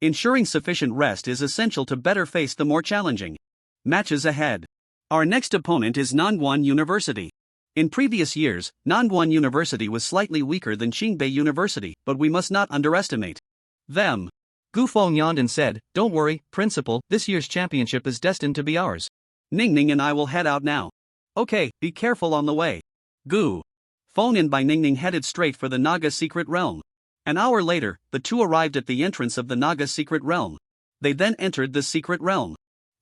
Ensuring sufficient rest is essential to better face the more challenging matches ahead. Our next opponent is Nanguan University. In previous years, Nanguan University was slightly weaker than Qingbei University, but we must not underestimate them. Gu Feng yawned and said, don't worry, Principal, this year's championship is destined to be ours. Ningning and I will head out now. Okay, be careful on the way. Gu Feng and Bai Ningning headed straight for the Naga secret realm. An hour later, the two arrived at the entrance of the Naga secret realm. They then entered the secret realm.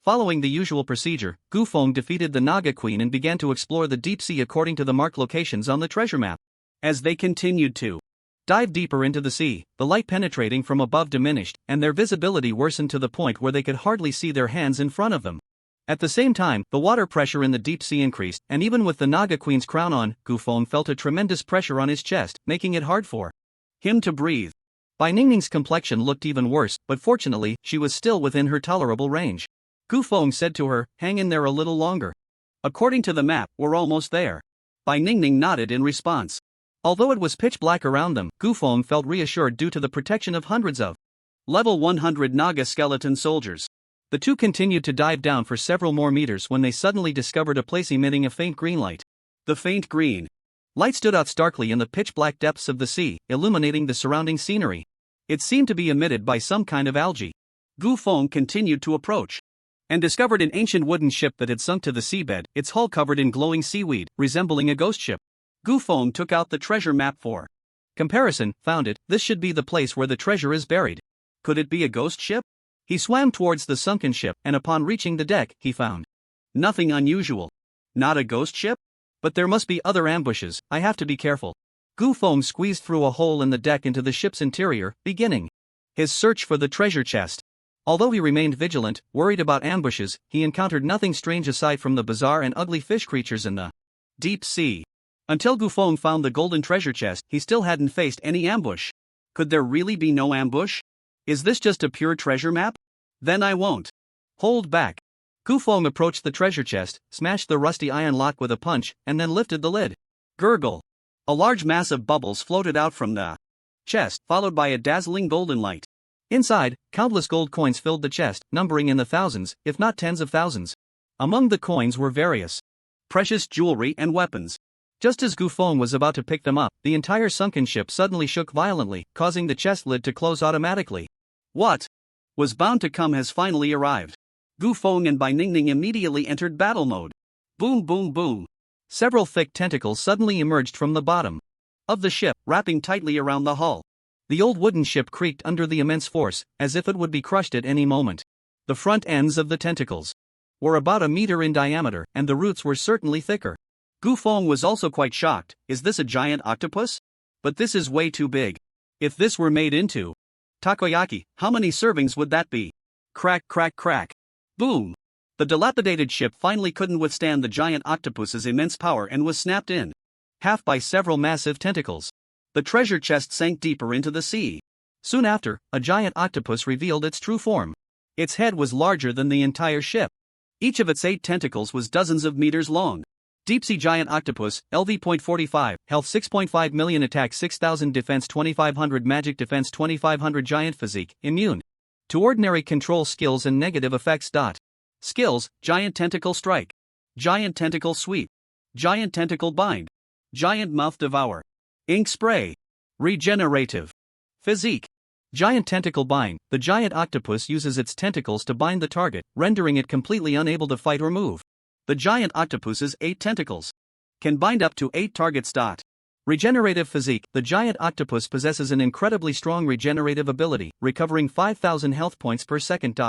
Following the usual procedure, Gufeng defeated the Naga Queen and began to explore the deep sea according to the marked locations on the treasure map. As they continued to dive deeper into the sea, the light penetrating from above diminished, and their visibility worsened to the point where they could hardly see their hands in front of them. At the same time, the water pressure in the deep sea increased, and even with the Naga Queen's crown on, Gufeng felt a tremendous pressure on his chest, making it hard for him to breathe. Bai Ningning's complexion looked even worse, but fortunately, she was still within her tolerable range. Gufeng said to her, "Hang in there a little longer. According to the map, we're almost there." Bai Ningning nodded in response. Although it was pitch black around them, Gufeng felt reassured due to the protection of hundreds of level 100 Naga skeleton soldiers. The two continued to dive down for several more meters when they suddenly discovered a place emitting a faint green light. The faint green light stood out starkly in the pitch-black depths of the sea, illuminating the surrounding scenery. It seemed to be emitted by some kind of algae. Gufeng continued to approach and discovered an ancient wooden ship that had sunk to the seabed, its hull covered in glowing seaweed, resembling a ghost ship. Gufeng took out the treasure map for comparison, found it. This should be the place where the treasure is buried. Could it be a ghost ship? He swam towards the sunken ship, and upon reaching the deck, he found nothing unusual. Not a ghost ship? But there must be other ambushes, I have to be careful. Gufeng squeezed through a hole in the deck into the ship's interior, beginning his search for the treasure chest. Although he remained vigilant, worried about ambushes, he encountered nothing strange aside from the bizarre and ugly fish creatures in the deep sea. Until Gufeng found the golden treasure chest, he still hadn't faced any ambush. Could there really be no ambush? Is this just a pure treasure map? Then I won't hold back. Gufeng approached the treasure chest, smashed the rusty iron lock with a punch, and then lifted the lid. Gurgle. A large mass of bubbles floated out from the chest, followed by a dazzling golden light. Inside, countless gold coins filled the chest, numbering in the thousands, if not tens of thousands. Among the coins were various precious jewelry and weapons. Just as Gufeng was about to pick them up, the entire sunken ship suddenly shook violently, causing the chest lid to close automatically. What was bound to come has finally arrived. Gufeng and Bai Ningning immediately entered battle mode. Boom boom boom. Several thick tentacles suddenly emerged from the bottom of the ship, wrapping tightly around the hull. The old wooden ship creaked under the immense force, as if it would be crushed at any moment. The front ends of the tentacles were about a meter in diameter, and the roots were certainly thicker. Gufeng was also quite shocked. Is this a giant octopus? But this is way too big. If this were made into takoyaki, how many servings would that be? Crack crack crack. Boom. The dilapidated ship finally couldn't withstand the giant octopus's immense power and was snapped in half by several massive tentacles. The treasure chest sank deeper into the sea. Soon after, a giant octopus revealed its true form. Its head was larger than the entire ship. Each of its 8 tentacles was dozens of meters long. Deep-sea giant octopus, LV.45, health 6.5 million, attack 6000, defense 2500, magic defense 2500, giant physique, immune to ordinary control skills and negative effects. Skills: giant tentacle strike, giant tentacle sweep, giant tentacle bind, giant mouth devour, ink spray, regenerative. Physique: giant tentacle bind. The giant octopus uses its tentacles to bind the target, rendering it completely unable to fight or move. The giant octopus's 8 tentacles can bind up to 8 targets. Regenerative physique. The giant octopus possesses an incredibly strong regenerative ability, recovering 5,000 health points per second.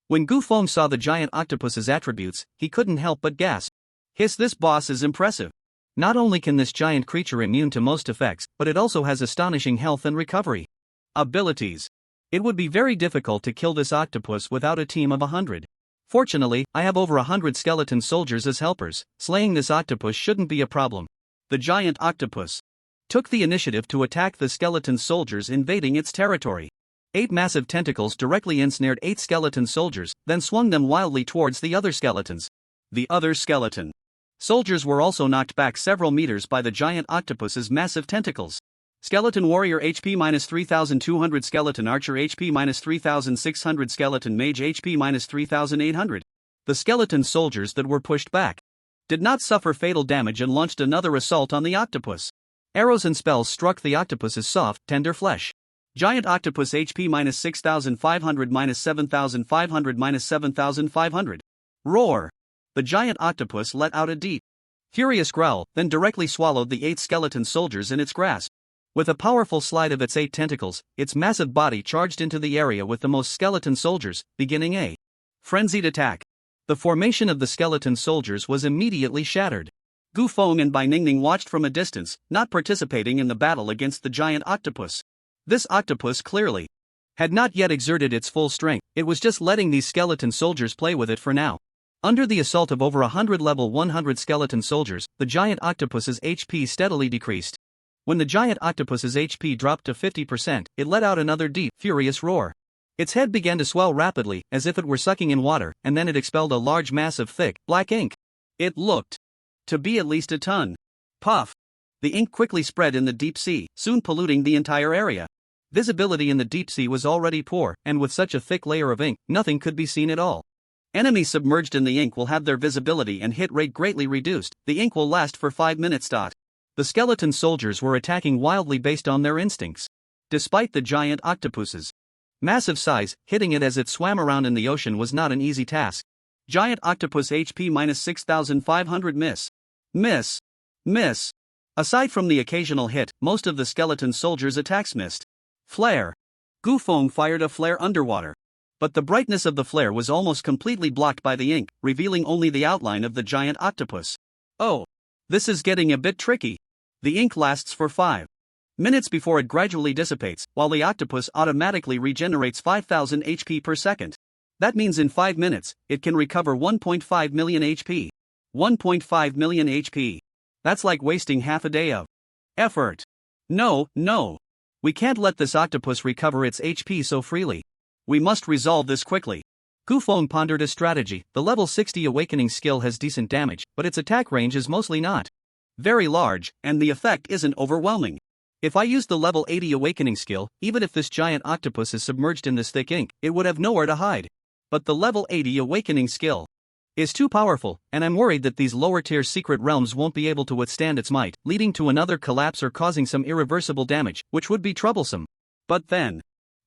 When Gufeng saw the giant octopus's attributes, he couldn't help but gasp. Hiss, this boss is impressive. Not only can this giant creature immune to most effects, but it also has astonishing health and recovery abilities. It would be very difficult to kill this octopus without a team of 100. Fortunately, I have over 100 skeleton soldiers as helpers. Slaying this octopus shouldn't be a problem. The giant octopus took the initiative to attack the skeleton soldiers invading its territory. 8 massive tentacles directly ensnared 8 skeleton soldiers, then swung them wildly towards the other skeletons. The other skeleton soldiers were also knocked back several meters by the giant octopus's massive tentacles. Skeleton warrior HP -3200, skeleton archer HP -3600, skeleton mage HP -3800. The skeleton soldiers that were pushed back did not suffer fatal damage and launched another assault on the octopus. Arrows and spells struck the octopus's soft, tender flesh. Giant octopus HP -6500, -7500, -7500. Roar! The giant octopus let out a deep, furious growl, then directly swallowed the 8 skeleton soldiers in its grasp. With a powerful slide of its 8 tentacles, its massive body charged into the area with the most skeleton soldiers, beginning a frenzied attack. The formation of the skeleton soldiers was immediately shattered. Gu Feng and Bai Ningning watched from a distance, not participating in the battle against the giant octopus. This octopus clearly had not yet exerted its full strength, it was just letting these skeleton soldiers play with it for now. Under the assault of over 100 level 100 skeleton soldiers, the giant octopus's HP steadily decreased. When the giant octopus's HP dropped to 50%, it let out another deep, furious roar. Its head began to swell rapidly, as if it were sucking in water, and then it expelled a large mass of thick, black ink. It looked to be at least a ton. Puff! The ink quickly spread in the deep sea, soon polluting the entire area. Visibility in the deep sea was already poor, and with such a thick layer of ink, nothing could be seen at all. Enemies submerged in the ink will have their visibility and hit rate greatly reduced. The ink will last for 5 minutes. The skeleton soldiers were attacking wildly based on their instincts. Despite the giant octopus's massive size, hitting it as it swam around in the ocean was not an easy task. Giant octopus HP minus 6,500 miss. Miss. Miss. Aside from the occasional hit, most of the skeleton soldiers' attacks missed. Flare. Gu Feng fired a flare underwater. But the brightness of the flare was almost completely blocked by the ink, revealing only the outline of the giant octopus. Oh. This is getting a bit tricky. The ink lasts for 5 minutes before it gradually dissipates, while the octopus automatically regenerates 5,000 HP per second. That means in 5 minutes, it can recover 1.5 million HP. 1.5 million HP. That's like wasting half a day of effort. No. We can't let this octopus recover its HP so freely. We must resolve this quickly. Gu Feng pondered a strategy. The level 60 awakening skill has decent damage, but its attack range is mostly not very large, and the effect isn't overwhelming. If I used the level 80 awakening skill, even if this giant octopus is submerged in this thick ink, it would have nowhere to hide. But the level 80 awakening skill is too powerful, and I'm worried that these lower-tier secret realms won't be able to withstand its might, leading to another collapse or causing some irreversible damage, which would be troublesome. But then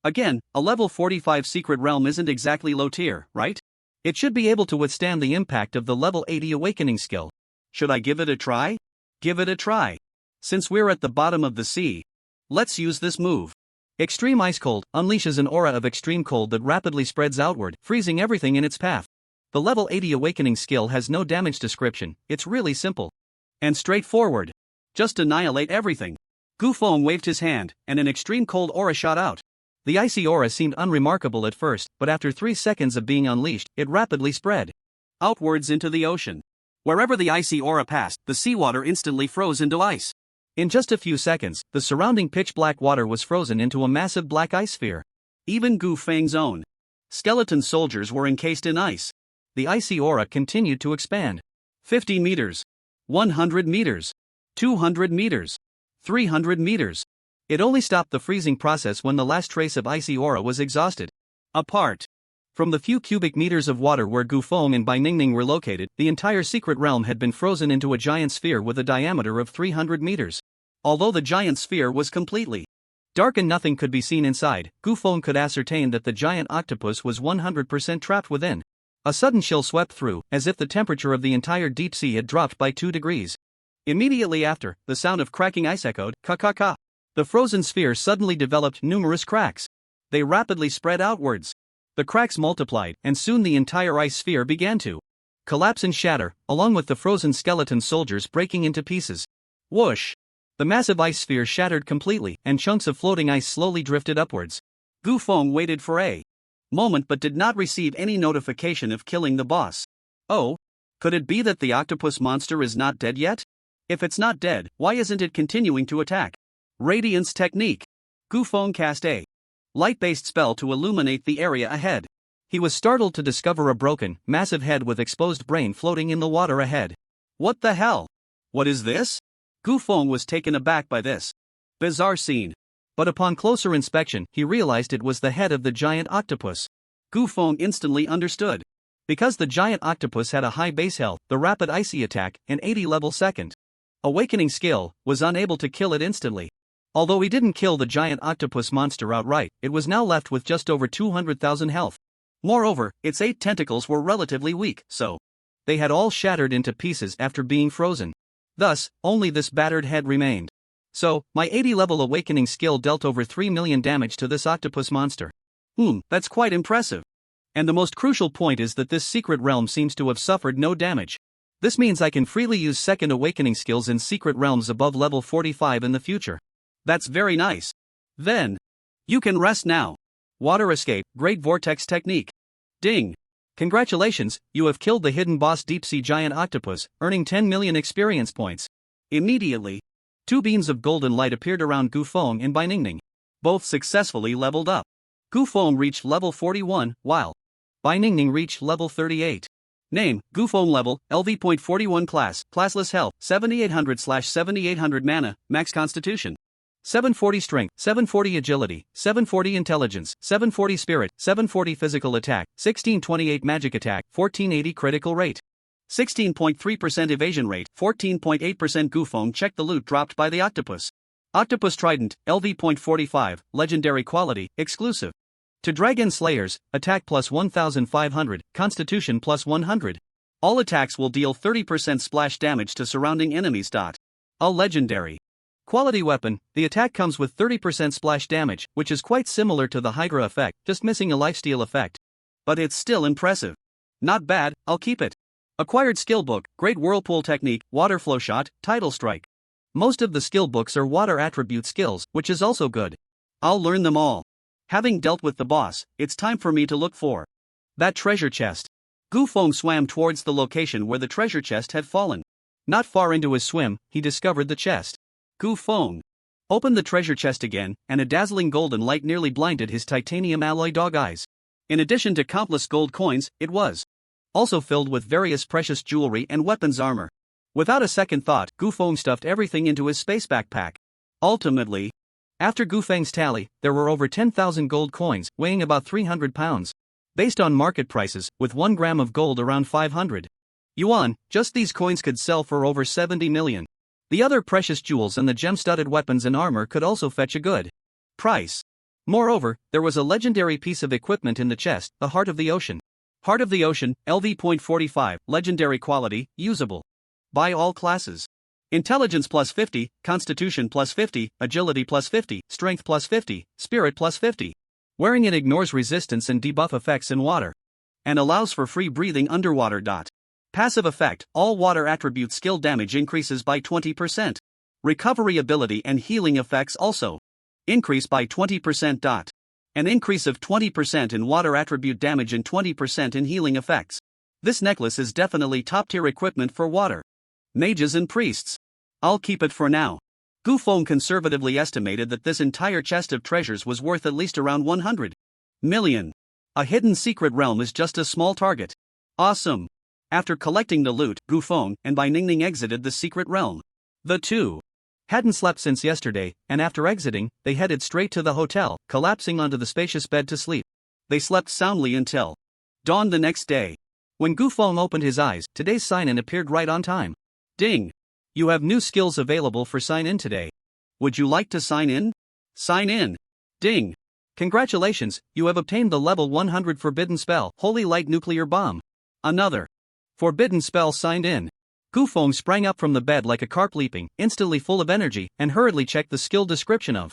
again, a level 45 secret realm isn't exactly low tier, right? It should be able to withstand the impact of the level 80 awakening skill. Should I give it a try? Give it a try. Since we're at the bottom of the sea, let's use this move. Extreme Ice Cold unleashes an aura of extreme cold that rapidly spreads outward, freezing everything in its path. The level 80 awakening skill has no damage description, it's really simple and straightforward. Just annihilate everything. Gu Feng waved his hand, and an extreme cold aura shot out. The icy aura seemed unremarkable at first, but after 3 seconds of being unleashed, it rapidly spread outwards into the ocean. Wherever the icy aura passed, the seawater instantly froze into ice. In just a few seconds, the surrounding pitch-black water was frozen into a massive black ice sphere. Even Gu Feng's own skeleton soldiers were encased in ice. The icy aura continued to expand. 50 meters. 100 meters. 200 meters. 300 meters. It only stopped the freezing process when the last trace of icy aura was exhausted. Apart from the few cubic meters of water where Gu Feng and Bai Ningning were located, the entire secret realm had been frozen into a giant sphere with a diameter of 300 meters. Although the giant sphere was completely dark and nothing could be seen inside, Gu Feng could ascertain that the giant octopus was 100% trapped within. A sudden chill swept through, as if the temperature of the entire deep sea had dropped by 2 degrees. Immediately after, the sound of cracking ice echoed, ka-ka-ka. The frozen sphere suddenly developed numerous cracks. They rapidly spread outwards. The cracks multiplied, and soon the entire ice sphere began to collapse and shatter, along with the frozen skeleton soldiers breaking into pieces. Whoosh! The massive ice sphere shattered completely, and chunks of floating ice slowly drifted upwards. Gu Feng waited for a moment but did not receive any notification of killing the boss. Oh? Could it be that the octopus monster is not dead yet? If it's not dead, why isn't it continuing to attack? Radiance technique. Gu Feng cast a light-based spell to illuminate the area ahead. He was startled to discover a broken, massive head with exposed brain floating in the water ahead. What the hell? What is this? Gu Feng was taken aback by this bizarre scene. But upon closer inspection, he realized it was the head of the giant octopus. Gu Feng instantly understood. Because the giant octopus had a high base health, the rapid icy attack, an 80 level second awakening skill, was unable to kill it instantly. Although he didn't kill the giant octopus monster outright, it was now left with just over 200,000 health. Moreover, its 8 tentacles were relatively weak, so they had all shattered into pieces after being frozen. Thus, only this battered head remained. So, my 80 level awakening skill dealt over 3 million damage to this octopus monster. That's quite impressive. And the most crucial point is that this secret realm seems to have suffered no damage. This means I can freely use second awakening skills in secret realms above level 45 in the future. That's very nice. Then, you can rest now. Water escape, great vortex technique. Ding! Congratulations, you have killed the hidden boss deep sea giant octopus, earning 10 million experience points. Immediately, 2 beams of golden light appeared around Gu Feng and Bai Ningning. Both successfully leveled up. Gu Feng reached level 41, while Bai Ningning reached level 38. Name, Gu Feng level, LV.41 class, classless health, 7800/7800 mana, max constitution. 740 strength, 740 agility, 740 intelligence, 740 spirit, 740 physical attack, 1628 magic attack, 1480 critical rate. 16.3% evasion rate, 14.8% Gu Feng checked the loot dropped by the octopus. Octopus Trident, LV.45, legendary quality, exclusive. To Dragon Slayers, attack plus 1500, constitution plus 100. All attacks will deal 30% splash damage to surrounding enemies. A legendary quality weapon, the attack comes with 30% splash damage, which is quite similar to the Hydra effect, just missing a lifesteal effect. But it's still impressive. Not bad, I'll keep it. Acquired skill book, Great Whirlpool Technique, Water Flow Shot, Tidal Strike. Most of the skill books are water attribute skills, which is also good. I'll learn them all. Having dealt with the boss, it's time for me to look for that treasure chest. Gu Feng swam towards the location where the treasure chest had fallen. Not far into his swim, he discovered the chest. Gu Feng opened the treasure chest again, and a dazzling golden light nearly blinded his titanium alloy dog eyes. In addition to countless gold coins, it was also filled with various precious jewelry and weapons armor. Without a second thought, Gu Feng stuffed everything into his space backpack. Ultimately, after Gu Feng's tally, there were over 10,000 gold coins, weighing about 300 pounds. Based on market prices, with 1 gram of gold around 500 yuan, just these coins could sell for over 70 million. The other precious jewels and the gem-studded weapons and armor could also fetch a good price. Moreover, there was a legendary piece of equipment in the chest, the Heart of the Ocean. Heart of the Ocean, LV.45, legendary quality, usable by all classes. Intelligence plus 50, Constitution plus 50, Agility plus 50, Strength plus 50, Spirit plus 50. Wearing it ignores resistance and debuff effects in water. And allows for free breathing underwater. Passive effect, all water attribute skill damage increases by 20%. Recovery ability and healing effects also increase by 20%. An increase of 20% in water attribute damage and 20% in healing effects. This necklace is definitely top-tier equipment for water mages and priests. I'll keep it for now. Gu Feng conservatively estimated that this entire chest of treasures was worth at least around 100 million. A hidden secret realm is just a small target. Awesome. After collecting the loot, Gu Feng and Bai Ningning exited the secret realm. The two hadn't slept since yesterday, and after exiting, they headed straight to the hotel, collapsing onto the spacious bed to sleep. They slept soundly until dawn the next day. When Gu Feng opened his eyes, today's sign-in appeared right on time. Ding! You have new skills available for sign-in today. Would you like to sign in? Sign in. Ding! Congratulations, you have obtained the level 100 forbidden spell, Holy Light Nuclear Bomb. Another forbidden spell signed in. Gu Feng sprang up from the bed like a carp leaping, instantly full of energy, and hurriedly checked the skill description of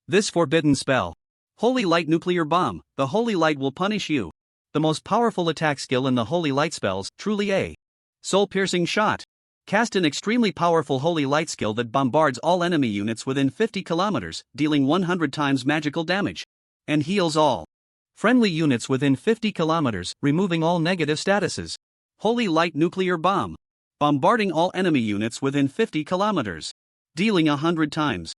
this forbidden spell. Holy Light Nuclear Bomb. The Holy Light will punish you. The most powerful attack skill in the Holy Light spells, truly a soul-piercing shot. Cast an extremely powerful Holy Light skill that bombards all enemy units within 50 kilometers, dealing 100 times magical damage. And heals all friendly units within 50 kilometers, removing all negative statuses. Holy Light Nuclear Bomb. Bombarding all enemy units within 50 kilometers. Dealing 100 times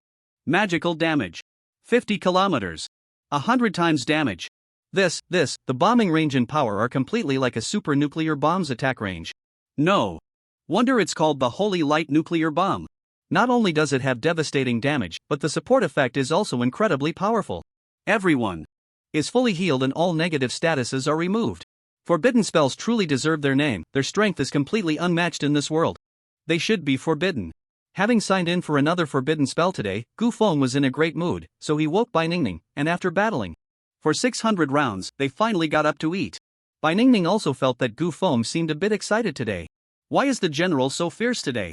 magical damage. 50 kilometers. 100 times damage. The bombing range and power are completely like a super nuclear bomb's attack range. No wonder it's called the Holy Light Nuclear Bomb. Not only does it have devastating damage, but the support effect is also incredibly powerful. Everyone is fully healed and all negative statuses are removed. Forbidden spells truly deserve their name, their strength is completely unmatched in this world. They should be forbidden. Having signed in for another forbidden spell today, Gu Feng was in a great mood, so he woke Bai Ningning, and after battling for 600 rounds, they finally got up to eat. Bai Ningning also felt that Gu Feng seemed a bit excited today. Why is the general so fierce today?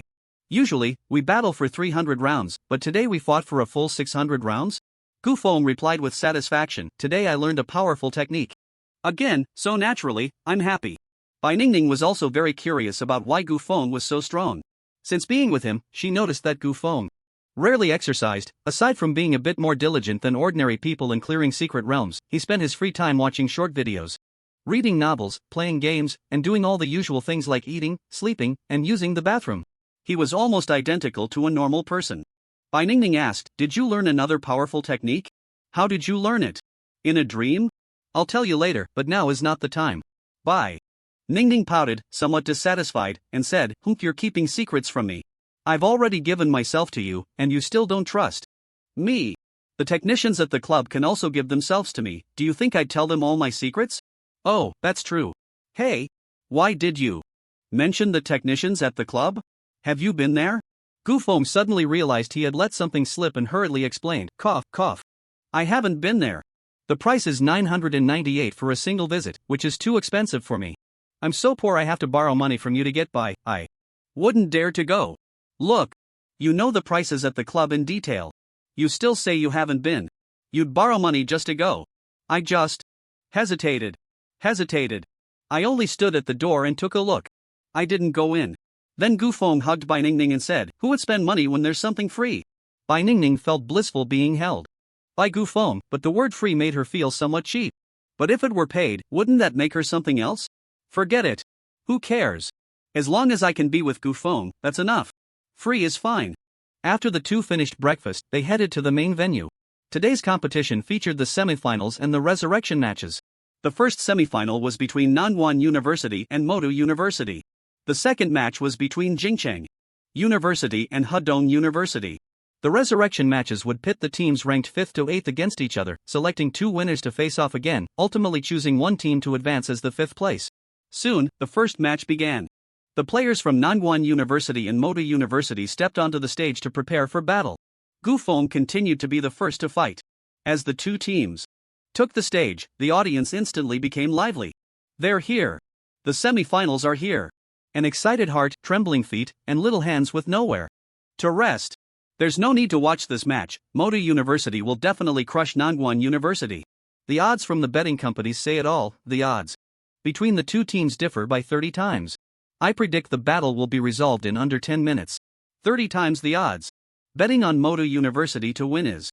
Usually, we battle for 300 rounds, but today we fought for a full 600 rounds? Gu Feng replied with satisfaction, today I learned a powerful technique. Again, so naturally, I'm happy. Bai Ningning was also very curious about why Gu Feng was so strong. Since being with him, she noticed that Gu Feng rarely exercised. Aside from being a bit more diligent than ordinary people and clearing secret realms, he spent his free time watching short videos, reading novels, playing games, and doing all the usual things like eating, sleeping, and using the bathroom. He was almost identical to a normal person. Bai Ningning asked, "Did you learn another powerful technique? How did you learn it? In a dream? I'll tell you later, but now is not the time." Bai Ningning pouted, somewhat dissatisfied, and said, "You're keeping secrets from me. I've already given myself to you, and you still don't trust me. The technicians at the club can also give themselves to me. Do you think I'd tell them all my secrets?" "Oh, that's true. Hey, why did you mention the technicians at the club? Have you been there?" Gu Feng suddenly realized he had let something slip and hurriedly explained, cough, cough. "I haven't been there. The price is 998 for a single visit, which is too expensive for me. I'm so poor I have to borrow money from you to get by. I wouldn't dare to go. Look, you know the prices at the club in detail. You still say you haven't been. You'd borrow money just to go." I just hesitated. I only stood at the door and took a look. I didn't go in. Then Gu Feng hugged Bai Ningning and said, "Who would spend money when there's something free?" Bai Ningning felt blissful being held by Gu Feng, but the word free made her feel somewhat cheap. But if it were paid, wouldn't that make her something else? Forget it. Who cares? As long as I can be with Gu Feng, that's enough. Free is fine. After the two finished breakfast, they headed to the main venue. Today's competition featured the semifinals and the resurrection matches. The first semifinal was between Nanwan University and Modu University. The second match was between Jingcheng University and Hedong University. The resurrection matches would pit the teams ranked 5th to 8th against each other, selecting two winners to face off again, ultimately choosing one team to advance as the 5th place. Soon, the first match began. The players from Nanwan University and Modu University stepped onto the stage to prepare for battle. Gu Feng continued to be the first to fight. As the two teams took the stage, the audience instantly became lively. They're here. The semi-finals are here. An excited heart, trembling feet, and little hands with nowhere to rest. There's no need to watch this match. Modu University will definitely crush Nanwan University. The odds from the betting companies say it all. The odds between the two teams differ by 30 times. I predict the battle will be resolved in under 10 minutes. 30 times the odds. Betting on Modu University to win is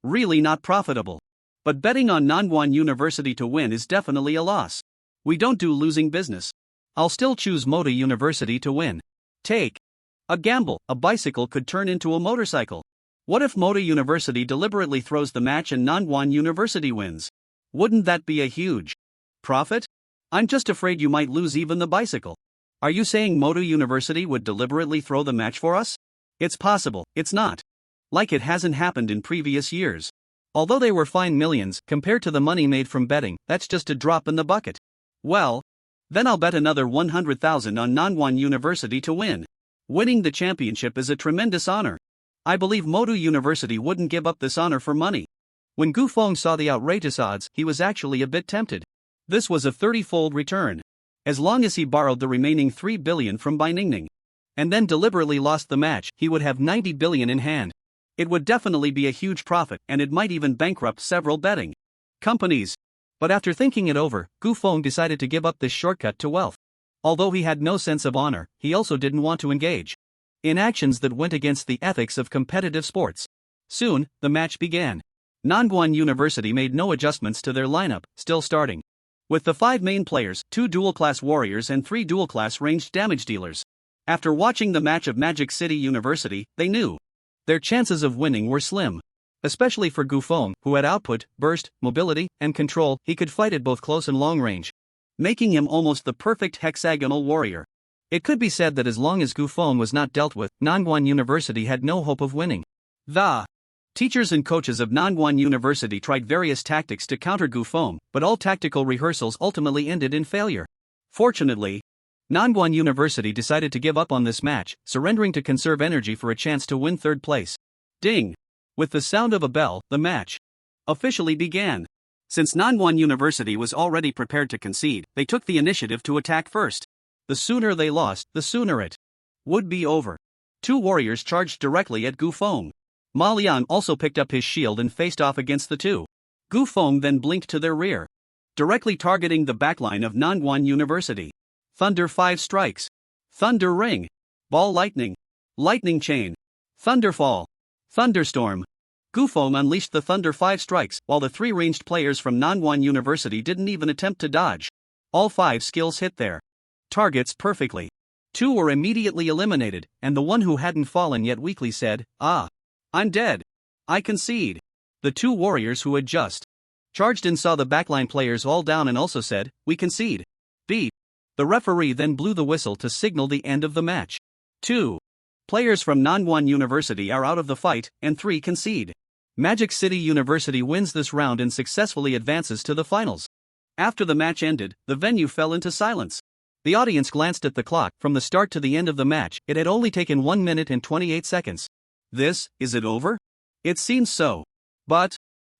really not profitable. But betting on Nanwan University to win is definitely a loss. We don't do losing business. I'll still choose Modu University to win. Take a gamble. A bicycle could turn into a motorcycle. What if Modu University deliberately throws the match and Nanwan University wins? Wouldn't that be a huge profit? I'm just afraid you might lose even the bicycle. Are you saying Modu University would deliberately throw the match for us? It's possible, it's not. Like it hasn't happened in previous years. Although they were fined millions, compared to the money made from betting, that's just a drop in the bucket. Well, then I'll bet another 100,000 on Nanwan University to win. Winning the championship is a tremendous honor. I believe Modu University wouldn't give up this honor for money. When Gu Feng saw the outrageous odds, he was actually a bit tempted. This was a 30-fold return. As long as he borrowed the remaining 3 billion from Bai Ningning, and then deliberately lost the match, he would have 90 billion in hand. It would definitely be a huge profit, and it might even bankrupt several betting companies. But after thinking it over, Gu Feng decided to give up this shortcut to wealth. Although he had no sense of honor, he also didn't want to engage in actions that went against the ethics of competitive sports. Soon, the match began. Nanwan University made no adjustments to their lineup, still starting with the 5 main players, 2 dual-class warriors and 3 dual-class ranged damage dealers. After watching the match of Magic City University, they knew their chances of winning were slim. Especially for Gu Feng, who had output, burst, mobility, and control. He could fight at both close and long range, making him almost the perfect hexagonal warrior. It could be said that as long as Gu Feng was not dealt with, Nanwan University had no hope of winning. The teachers and coaches of Nanwan University tried various tactics to counter Gu Feng, but all tactical rehearsals ultimately ended in failure. Fortunately, Nanwan University decided to give up on this match, surrendering to conserve energy for a chance to win 3rd place. Ding! With the sound of a bell, the match officially began. Since Nanwan University was already prepared to concede, they took the initiative to attack first. The sooner they lost, the sooner it would be over. 2 warriors charged directly at Gu Feng. Ma Liang also picked up his shield and faced off against the two. Gu Feng then blinked to their rear. directly targeting the backline of Nangwon University. Thunder 5 strikes. Thunder ring. Ball lightning. Lightning chain. Thunderfall. Thunderstorm. Gufeng unleashed the Thunder 5 strikes, while the 3 ranged players from Nangwon University didn't even attempt to dodge. All 5 skills hit their targets perfectly. 2 were immediately eliminated, and the one who hadn't fallen yet weakly said, "Ah, I'm dead. I concede." The 2 warriors who had just charged in saw the backline players all down and also said, "We concede." Beat. The referee then blew the whistle to signal the end of the match. 2 players from Nangwon University are out of the fight, and 3 concede. Magic City University wins this round and successfully advances to the finals. After the match ended, the venue fell into silence. The audience glanced at the clock. From the start to the end of the match, it had only taken 1 minute and 28 seconds. Is it over? It seems so. But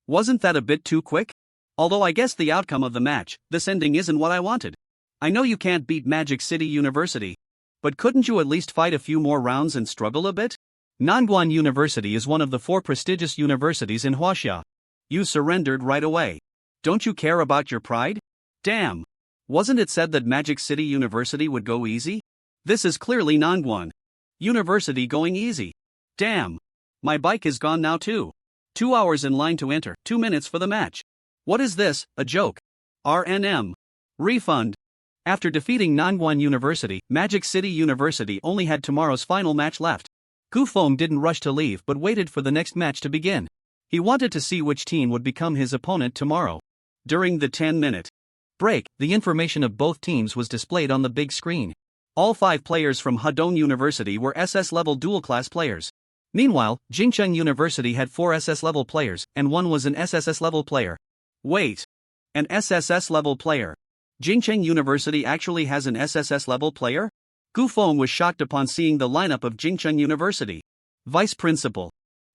wasn't that a bit too quick? Although I guess the outcome of the match, this ending isn't what I wanted. I know you can't beat Magic City University. But couldn't you at least fight a few more rounds and struggle a bit? Nangwon University is one of the 4 prestigious universities in Huaxia. You surrendered right away. Don't you care about your pride? Damn. Wasn't it said that Magic City University would go easy? This is clearly Nangwon University going easy. Damn. My bike is gone now too. 2 hours in line to enter, 2 minutes for the match. What is this, a joke? RNM. Refund. After defeating Nangwon University, Magic City University only had tomorrow's final match left. Gufeng didn't rush to leave but waited for the next match to begin. He wanted to see which team would become his opponent tomorrow. During the 10-minute break, the information of both teams was displayed on the big screen. All 5 players from Hadong University were SS-level dual-class players. Meanwhile, Jingcheng University had 4 SS-level players, and 1 was an SSS-level player. Wait. An SSS-level player? Jingcheng University actually has an SSS-level player? Gufeng was shocked upon seeing the lineup of Jingcheng University. Vice Principal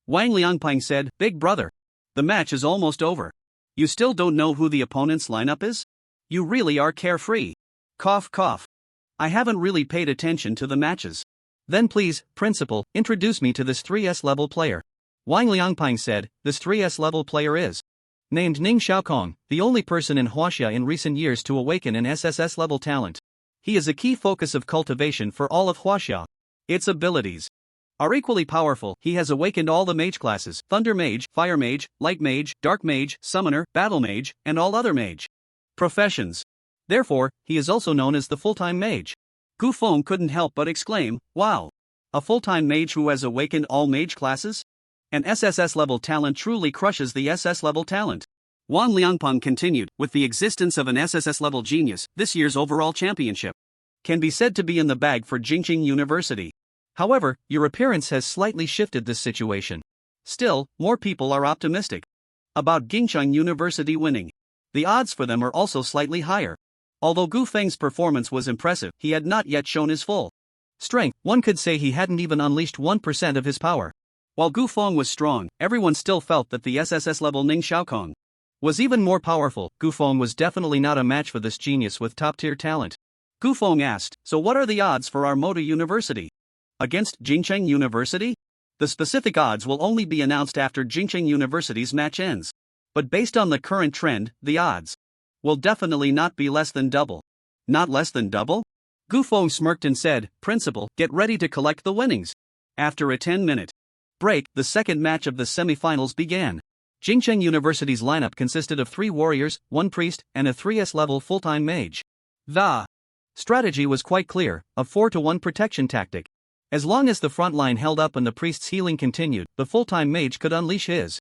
Wang Liangping said, "Big brother. The match is almost over. You still don't know who the opponent's lineup is? You really are carefree." Cough cough. I haven't really paid attention to the matches. Then please, Principal, introduce me to this 3S level player. Wang Liangping said, "This 3S level player is named Ning Xiaokong, the only person in Huaxia in recent years to awaken an SSS level talent. He is a key focus of cultivation for all of Huaxia. Its abilities are equally powerful. He has awakened all the mage classes: Thunder Mage, Fire Mage, Light Mage, Dark Mage, Summoner, Battle Mage, and all other mage professions. Therefore, he is also known as the full-time mage." Gufeng couldn't help but exclaim, "Wow! A full-time mage who has awakened all mage classes? An SSS level talent truly crushes the SS level talent." Wang Liangpeng continued, "With the existence of an SSS level genius, this year's overall championship can be said to be in the bag for Jingcheng University. However, your appearance has slightly shifted this situation. Still, more people are optimistic about Jingcheng University winning. The odds for them are also slightly higher. Although Gufeng's performance was impressive, he had not yet shown his full strength. One could say he hadn't even unleashed 1% of his power. While Gufeng was strong, everyone still felt that the SSS level Ning Xiaokong was even more powerful. Gufeng was definitely not a match for this genius with top-tier talent. Gufeng asked, "So what are the odds for our Moda University against Jingcheng University?" The specific odds will only be announced after Jingcheng University's match ends. But based on the current trend, the odds will definitely not be less than double. Not less than double? Gufeng smirked and said, "Principal, get ready to collect the winnings." After a 10-minute break, the second match of the semifinals began. Jingcheng University's lineup consisted of 3 warriors, 1 priest, and a 3S-level full-time mage. The strategy was quite clear, a 4-to-1 protection tactic. As long as the front line held up and the priest's healing continued, the full-time mage could unleash his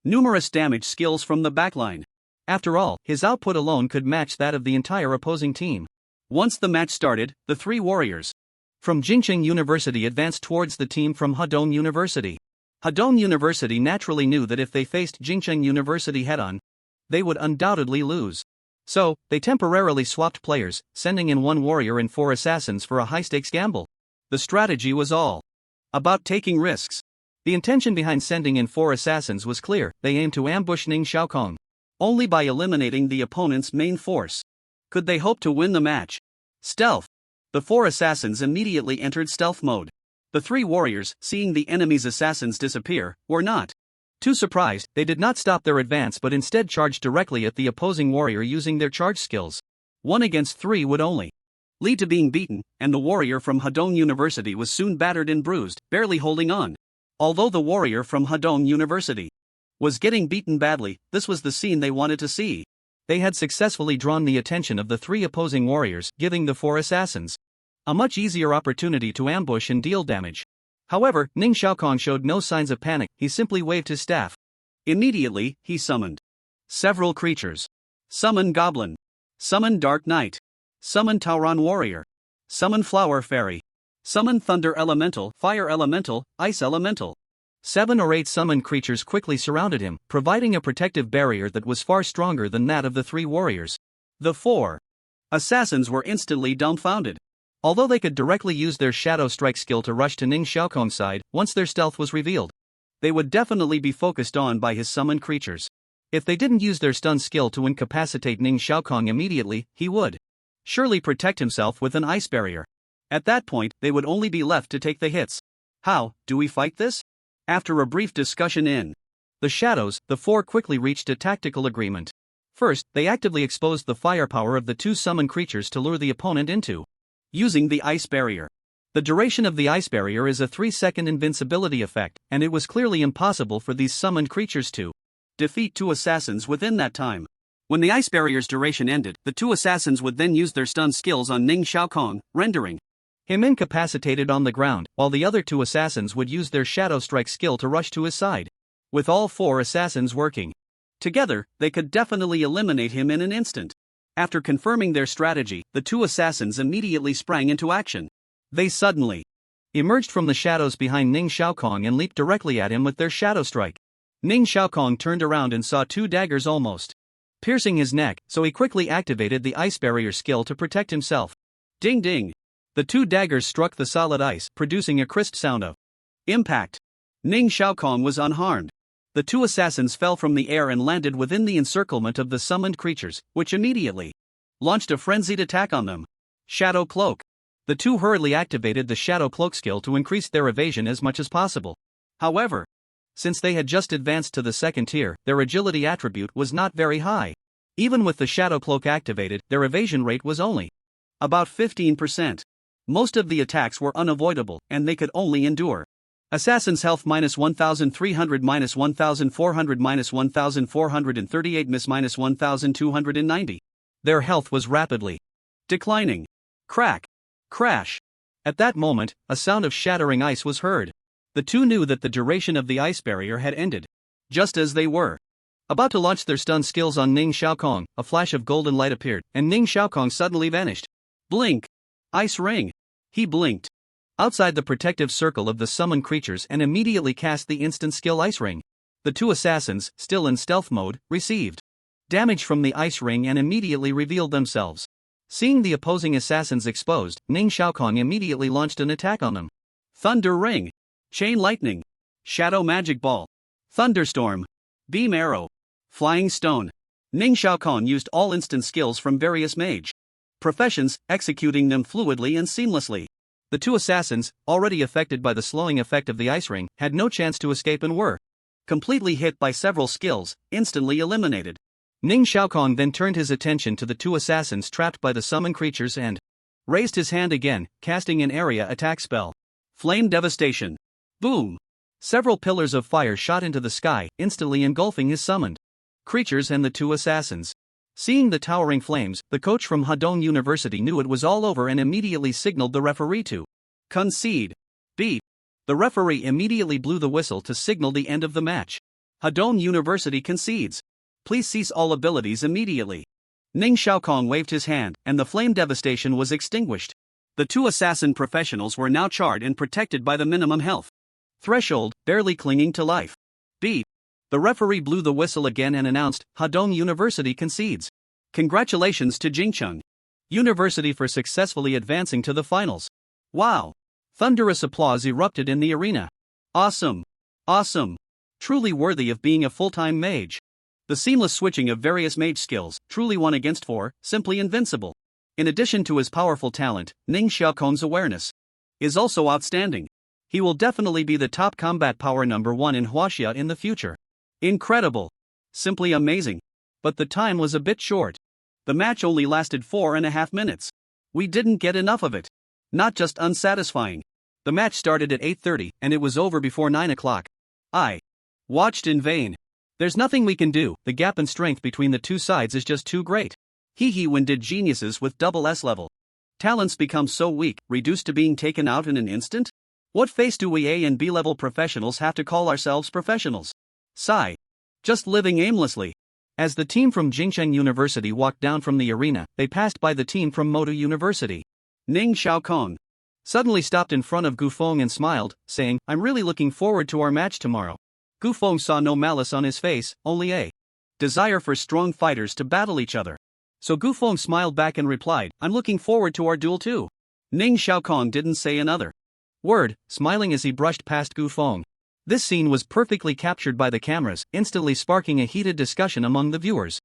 numerous damage skills from the backline. After all, his output alone could match that of the entire opposing team. Once the match started, the 3 warriors from Jingcheng University advanced towards the team from Hadong University. Hadong University naturally knew that if they faced Jingcheng University head-on, they would undoubtedly lose. So, they temporarily swapped players, sending in 1 warrior and 4 assassins for a high-stakes gamble. The strategy was all about taking risks. The intention behind sending in 4 assassins was clear: they aimed to ambush Ning Xiaokong. Only by eliminating the opponent's main force could they hope to win the match. Stealth. The 4 assassins immediately entered stealth mode. The 3 warriors, seeing the enemy's assassins disappear, were not Too surprised, they did not stop their advance but instead charged directly at the opposing warrior using their charge skills. 1 against 3 would only lead to being beaten, and the warrior from Hadong University was soon battered and bruised, barely holding on. Although the warrior from Hadong University was getting beaten badly, this was the scene they wanted to see. They had successfully drawn the attention of the 3 opposing warriors, giving the 4 assassins a much easier opportunity to ambush and deal damage. However, Ning Xiaokong showed no signs of panic, he simply waved his staff. Immediately, he summoned several creatures. Summon Goblin. Summon Dark Knight. Summon Tauron Warrior. Summon Flower Fairy. Summon Thunder Elemental, Fire Elemental, Ice Elemental. 7 or 8 summoned creatures quickly surrounded him, providing a protective barrier that was far stronger than that of the 3 warriors. The 4 assassins were instantly dumbfounded. Although they could directly use their Shadow Strike skill to rush to Ning Xiaokong's side, once their stealth was revealed, they would definitely be focused on by his summoned creatures. If they didn't use their stun skill to incapacitate Ning Xiaokong immediately, he would surely protect himself with an ice barrier. At that point, they would only be left to take the hits. How do we fight this? After a brief discussion in the shadows, the 4 quickly reached a tactical agreement. First, they actively exposed the firepower of the 2 summoned creatures to lure the opponent into using the ice barrier. The duration of the ice barrier is a 3-second invincibility effect, and it was clearly impossible for these summoned creatures to defeat 2 assassins within that time. When the ice barrier's duration ended, the 2 assassins would then use their stun skills on Ning Xiaokong, rendering him incapacitated on the ground, while the other 2 assassins would use their Shadow Strike skill to rush to his side. With all 4 assassins working together, they could definitely eliminate him in an instant. After confirming their strategy, the 2 assassins immediately sprang into action. They suddenly emerged from the shadows behind Ning Xiaokong and leaped directly at him with their Shadow Strike. Ning Xiaokong turned around and saw 2 daggers almost piercing his neck, so he quickly activated the ice barrier skill to protect himself. Ding ding! The 2 daggers struck the solid ice, producing a crisp sound of impact. Ning Xiaokong was unharmed. The 2 assassins fell from the air and landed within the encirclement of the summoned creatures, which immediately launched a frenzied attack on them. Shadow Cloak. The 2 hurriedly activated the Shadow Cloak skill to increase their evasion as much as possible. However, since they had just advanced to the 2nd tier, their agility attribute was not very high. Even with the Shadow Cloak activated, their evasion rate was only about 15%. Most of the attacks were unavoidable, and they could only endure. Assassin's health minus 1300 minus 1400 minus 1438 miss minus 1290. Their health was rapidly declining. Crack. Crash. At that moment, a sound of shattering ice was heard. The 2 knew that the duration of the ice barrier had ended. Just as they were about to launch their stun skills on Ning Xiaokong, a flash of golden light appeared, and Ning Xiaokong suddenly vanished. Blink. Ice ring. He blinked outside the protective circle of the summoned creatures and immediately cast the instant skill Ice Ring. The 2 assassins, still in stealth mode, received damage from the ice ring and immediately revealed themselves. Seeing the opposing assassins exposed, Ning Xiaokong immediately launched an attack on them. Thunder Ring. Chain Lightning. Shadow Magic Ball. Thunderstorm. Beam Arrow. Flying Stone. Ning Xiaokong used all instant skills from various mage professions, executing them fluidly and seamlessly. The 2 assassins, already affected by the slowing effect of the ice ring, had no chance to escape and were completely hit by several skills, instantly eliminated. Ning Xiaokong then turned his attention to the 2 assassins trapped by the summoned creatures and raised his hand again, casting an area attack spell. Flame Devastation. Boom! Several pillars of fire shot into the sky, instantly engulfing his summoned creatures and the 2 assassins. Seeing the towering flames, the coach from Hadong University knew it was all over and immediately signaled the referee to concede. Beat. The referee immediately blew the whistle to signal the end of the match. Hadong University concedes. Please cease all abilities immediately. Ning Xiaokong waved his hand, and the flame devastation was extinguished. The 2 assassin professionals were now charred and protected by the minimum health threshold, barely clinging to life. Beat. The referee blew the whistle again and announced, Hadong University concedes. Congratulations to Jingcheng University for successfully advancing to the finals. Wow! Thunderous applause erupted in the arena. Awesome! Awesome! Truly worthy of being a full-time mage. The seamless switching of various mage skills, truly 1 against 4, simply invincible. In addition to his powerful talent, Ning Xiaokong's awareness is also outstanding. He will definitely be the top combat power number 1 in Huaxia in the future. Incredible. Simply amazing. But the time was a bit short. The match only lasted 4.5 minutes. We didn't get enough of it. Not just unsatisfying. The match started at 8:30 and it was over before 9 o'clock. I watched in vain. There's nothing we can do, the gap in strength between the two sides is just too great. When did geniuses with double S level talents become so weak, reduced to being taken out in an instant? What face do we A and B level professionals have to call ourselves professionals? Sigh. Just living aimlessly. As the team from Jingcheng University walked down from the arena, they passed by the team from Modu University. Ning Xiaokong suddenly stopped in front of Gu Feng and smiled, saying, "I'm really looking forward to our match tomorrow." Gu Feng saw no malice on his face, only a desire for strong fighters to battle each other. So Gu Feng smiled back and replied, "I'm looking forward to our duel too." Ning Xiaokong didn't say another word, smiling as he brushed past Gu Feng. This scene was perfectly captured by the cameras, instantly sparking a heated discussion among the viewers.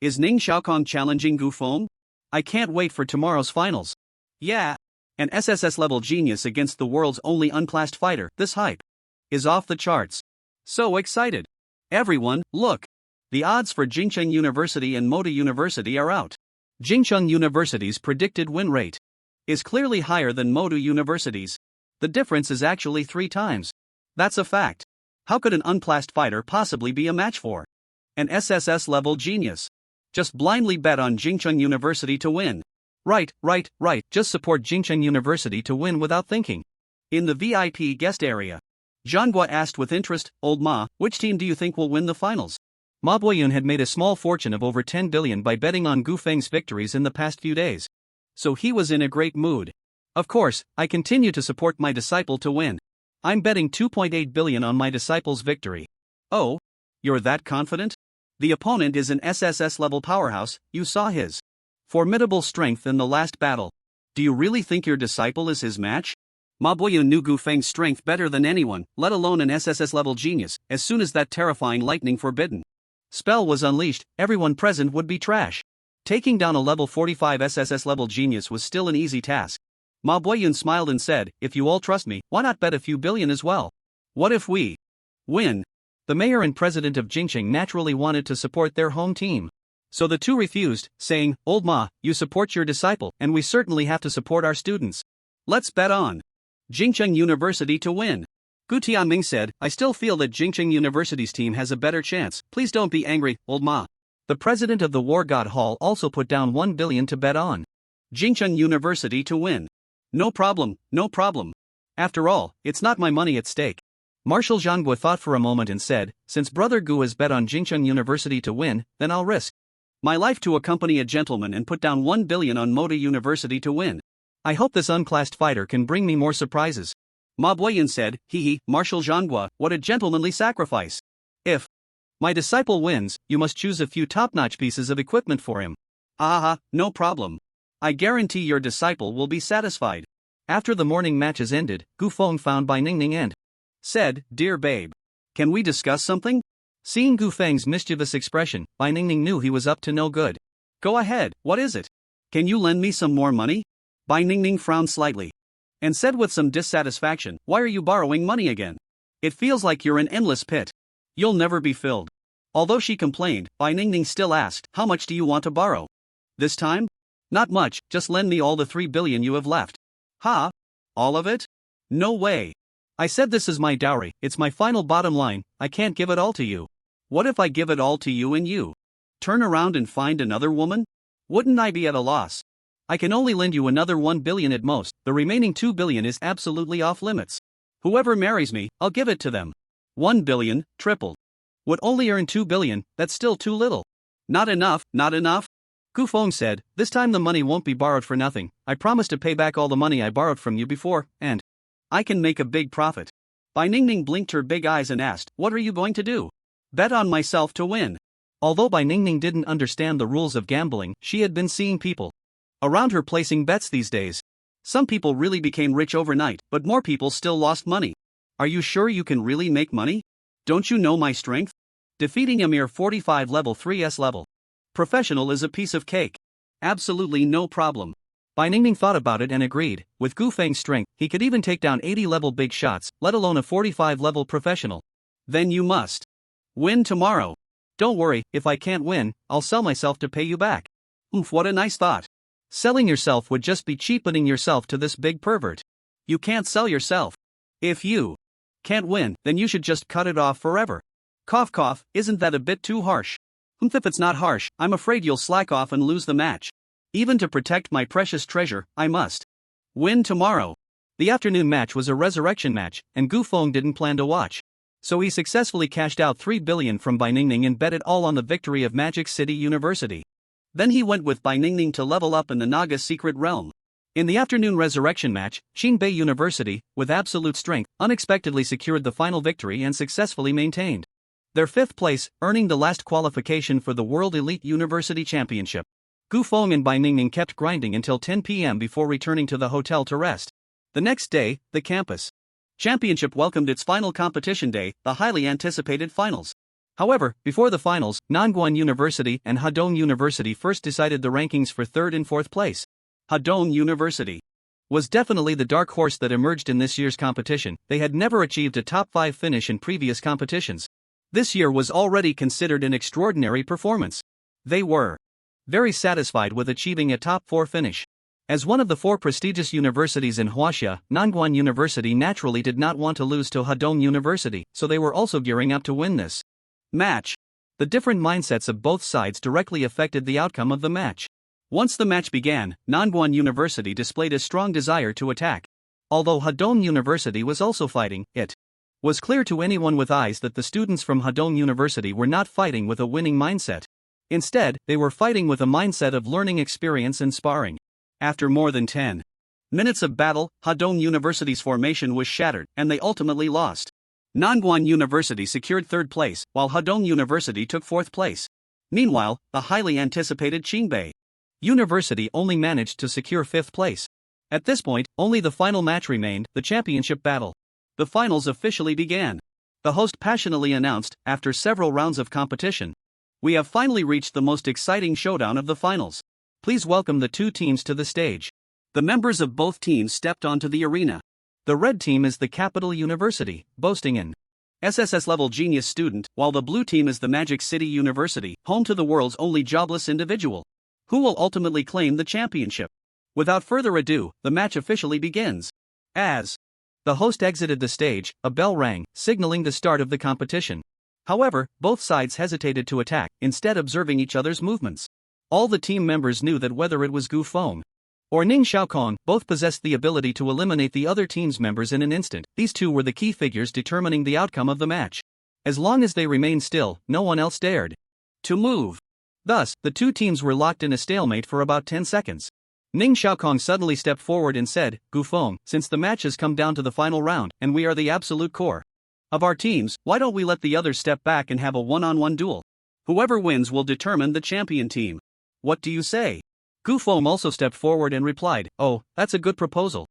Is Ning Xiaokong challenging Gu Feng? I can't wait for tomorrow's finals. Yeah. An SSS-level genius against the world's only unclassed fighter, this hype is off the charts. So excited. Everyone, look. The odds for Jingcheng University and Moda University are out. Jingcheng University's predicted win rate is clearly higher than Modu University's. The difference is actually 3 times. That's a fact. How could an unclassed fighter possibly be a match for an SSS-level genius? Just blindly bet on Jingcheng University to win. Right, just support Jingcheng University to win without thinking. In the VIP guest area, Zhanghua asked with interest, "Old Ma, which team do you think will win the finals?" Ma Boyun had made a small fortune of over 10 billion by betting on Gu Feng's victories in the past few days. So he was in a great mood. "Of course, I continue to support my disciple to win. I'm betting 2.8 billion on my disciple's victory." "Oh? You're that confident? The opponent is an SSS-level powerhouse, you saw his formidable strength in the last battle. Do you really think your disciple is his match?" Ma Boyun knew Gu Feng's strength better than anyone, let alone an SSS-level genius. As soon as that terrifying lightning forbidden spell was unleashed, everyone present would be trash. Taking down a level 45 SSS-level genius was still an easy task. Ma Boyun smiled and said, "If you all trust me, why not bet a few billion as well? What if we win?" The mayor and president of Jingcheng naturally wanted to support their home team. So the two refused, saying, "Old Ma, you support your disciple, and we certainly have to support our students. Let's bet on Jingcheng University to win." Gu Tianming said, "I still feel that Jingcheng University's team has a better chance. Please don't be angry, Old Ma." The president of the War God Hall also put down 1 billion to bet on Jingcheng University to win. No problem. After all, it's not my money at stake." Marshal Zhanghua thought for a moment and said, "Since Brother Gu has bet on Jingcheng University to win, then I'll risk my life to accompany a gentleman and put down 1 billion on Moda University to win. I hope this unclassed fighter can bring me more surprises." Ma Boyun said, Marshal Zhanghua, what a gentlemanly sacrifice. "If my disciple wins, you must choose a few top-notch pieces of equipment for him." No problem. I guarantee your disciple will be satisfied." After the morning matches ended, Gu Feng found Bai Ningning and said, "Dear babe, can we discuss something?" Seeing Gu Feng's mischievous expression, Bai Ningning knew he was up to no good. "Go ahead, what is it? Can you lend me some more money?" Bai Ningning frowned slightly and said with some dissatisfaction, "Why are you borrowing money again? It feels like you're an endless pit. You'll never be filled." Although she complained, Bai Ningning still asked, "How much do you want to borrow this time?" "Not much, just lend me all the 3 billion you have left." "Ha? All of it? No way. I said this is my dowry, it's my final bottom line, I can't give it all to you." "What if I give it all to you and you turn around and find another woman? Wouldn't I be at a loss?" "I can only lend you another 1 billion at most, the remaining 2 billion is absolutely off limits. Whoever marries me, I'll give it to them." 1 billion, tripled. Would only earn 2 billion, that's still too little. Not enough. Gu Feng said, "This time the money won't be borrowed for nothing. I promise to pay back all the money I borrowed from you before, and I can make a big profit." Bai Ningning blinked her big eyes and asked, "What are you going to do?" "Bet on myself to win." Although Bai Ningning didn't understand the rules of gambling, she had been seeing people around her placing bets these days. Some people really became rich overnight, but more people still lost money. "Are you sure you can really make money? Don't you know my strength? Defeating a mere 45 level 3S level professional is a piece of cake. Absolutely no problem." Bai Ningning thought about it and agreed. With Gu Feng's strength, he could even take down 80 level big shots, let alone a 45 level professional. "Then you must Win tomorrow. Don't worry, if I can't win, I'll sell myself to pay you back. What a nice thought. Selling yourself would just be cheapening yourself to this big pervert. You can't sell yourself. If you can't win, then you should just cut it off forever. Cough cough, isn't that a bit too harsh? If it's not harsh, I'm afraid you'll slack off and lose the match. Even to protect my precious treasure, I must win tomorrow. The afternoon match was a resurrection match, and Gu Feng didn't plan to watch. So he successfully cashed out 3 billion from Bai Ningning and bet it all on the victory of Magic City University. Then he went with Bai Ningning to level up in the Naga secret realm. In the afternoon resurrection match, Qingbei University, with absolute strength, unexpectedly secured the final victory and successfully maintained their 5th place, earning the last qualification for the World Elite University Championship. Gu Feng and Bai Ningning kept grinding until 10 p.m. before returning to the hotel to rest. The next day, the campus championship welcomed its final competition day, the highly anticipated finals. However, before the finals, Nanguan University and Hadong University first decided the rankings for 3rd and 4th place. Hadong University was definitely the dark horse that emerged in this year's competition. They had never achieved a top 5 finish in previous competitions. This year was already considered an extraordinary performance. They were very satisfied with achieving a top 4 finish. As one of the 4 prestigious universities in Huaxia, Nanguan University naturally did not want to lose to Hadong University, so they were also gearing up to win this match. The different mindsets of both sides directly affected the outcome of the match. Once the match began, Nanguan University displayed a strong desire to attack. Although Hadong University was also fighting, it was clear to anyone with eyes that the students from Hadong University were not fighting with a winning mindset. Instead, they were fighting with a mindset of learning experience and sparring. After more than 10 minutes of battle, Hadong University's formation was shattered, and they ultimately lost. Nanguan University secured 3rd place, while Hadong University took 4th place. Meanwhile, the highly anticipated Qingbei University only managed to secure 5th place. At this point, only the final match remained, the championship battle. The finals officially began. The host passionately announced, after several rounds of competition, "We have finally reached the most exciting showdown of the finals. Please welcome the 2 teams to the stage." The members of both teams stepped onto the arena. The red team is the Capital University, boasting an SSS-level genius student, while the blue team is the Magic City University, home to the world's only jobless individual, who will ultimately claim the championship. Without further ado, the match officially begins. As the host exited the stage, a bell rang, signaling the start of the competition. However, both sides hesitated to attack, instead observing each other's movements. All the team members knew that whether it was Gu Feng or Ning Xiaokong, both possessed the ability to eliminate the other team's members in an instant. These two were the key figures determining the outcome of the match. As long as they remained still, no one else dared to move. Thus, the 2 teams were locked in a stalemate for about 10 seconds. Ning Xiaokong suddenly stepped forward and said, "Gu Feng, since the match has come down to the final round, and we are the absolute core of our teams, why don't we let the others step back and have a one-on-one duel? Whoever wins will determine the champion team. What do you say?" Gu Feng also stepped forward and replied, "Oh, that's a good proposal.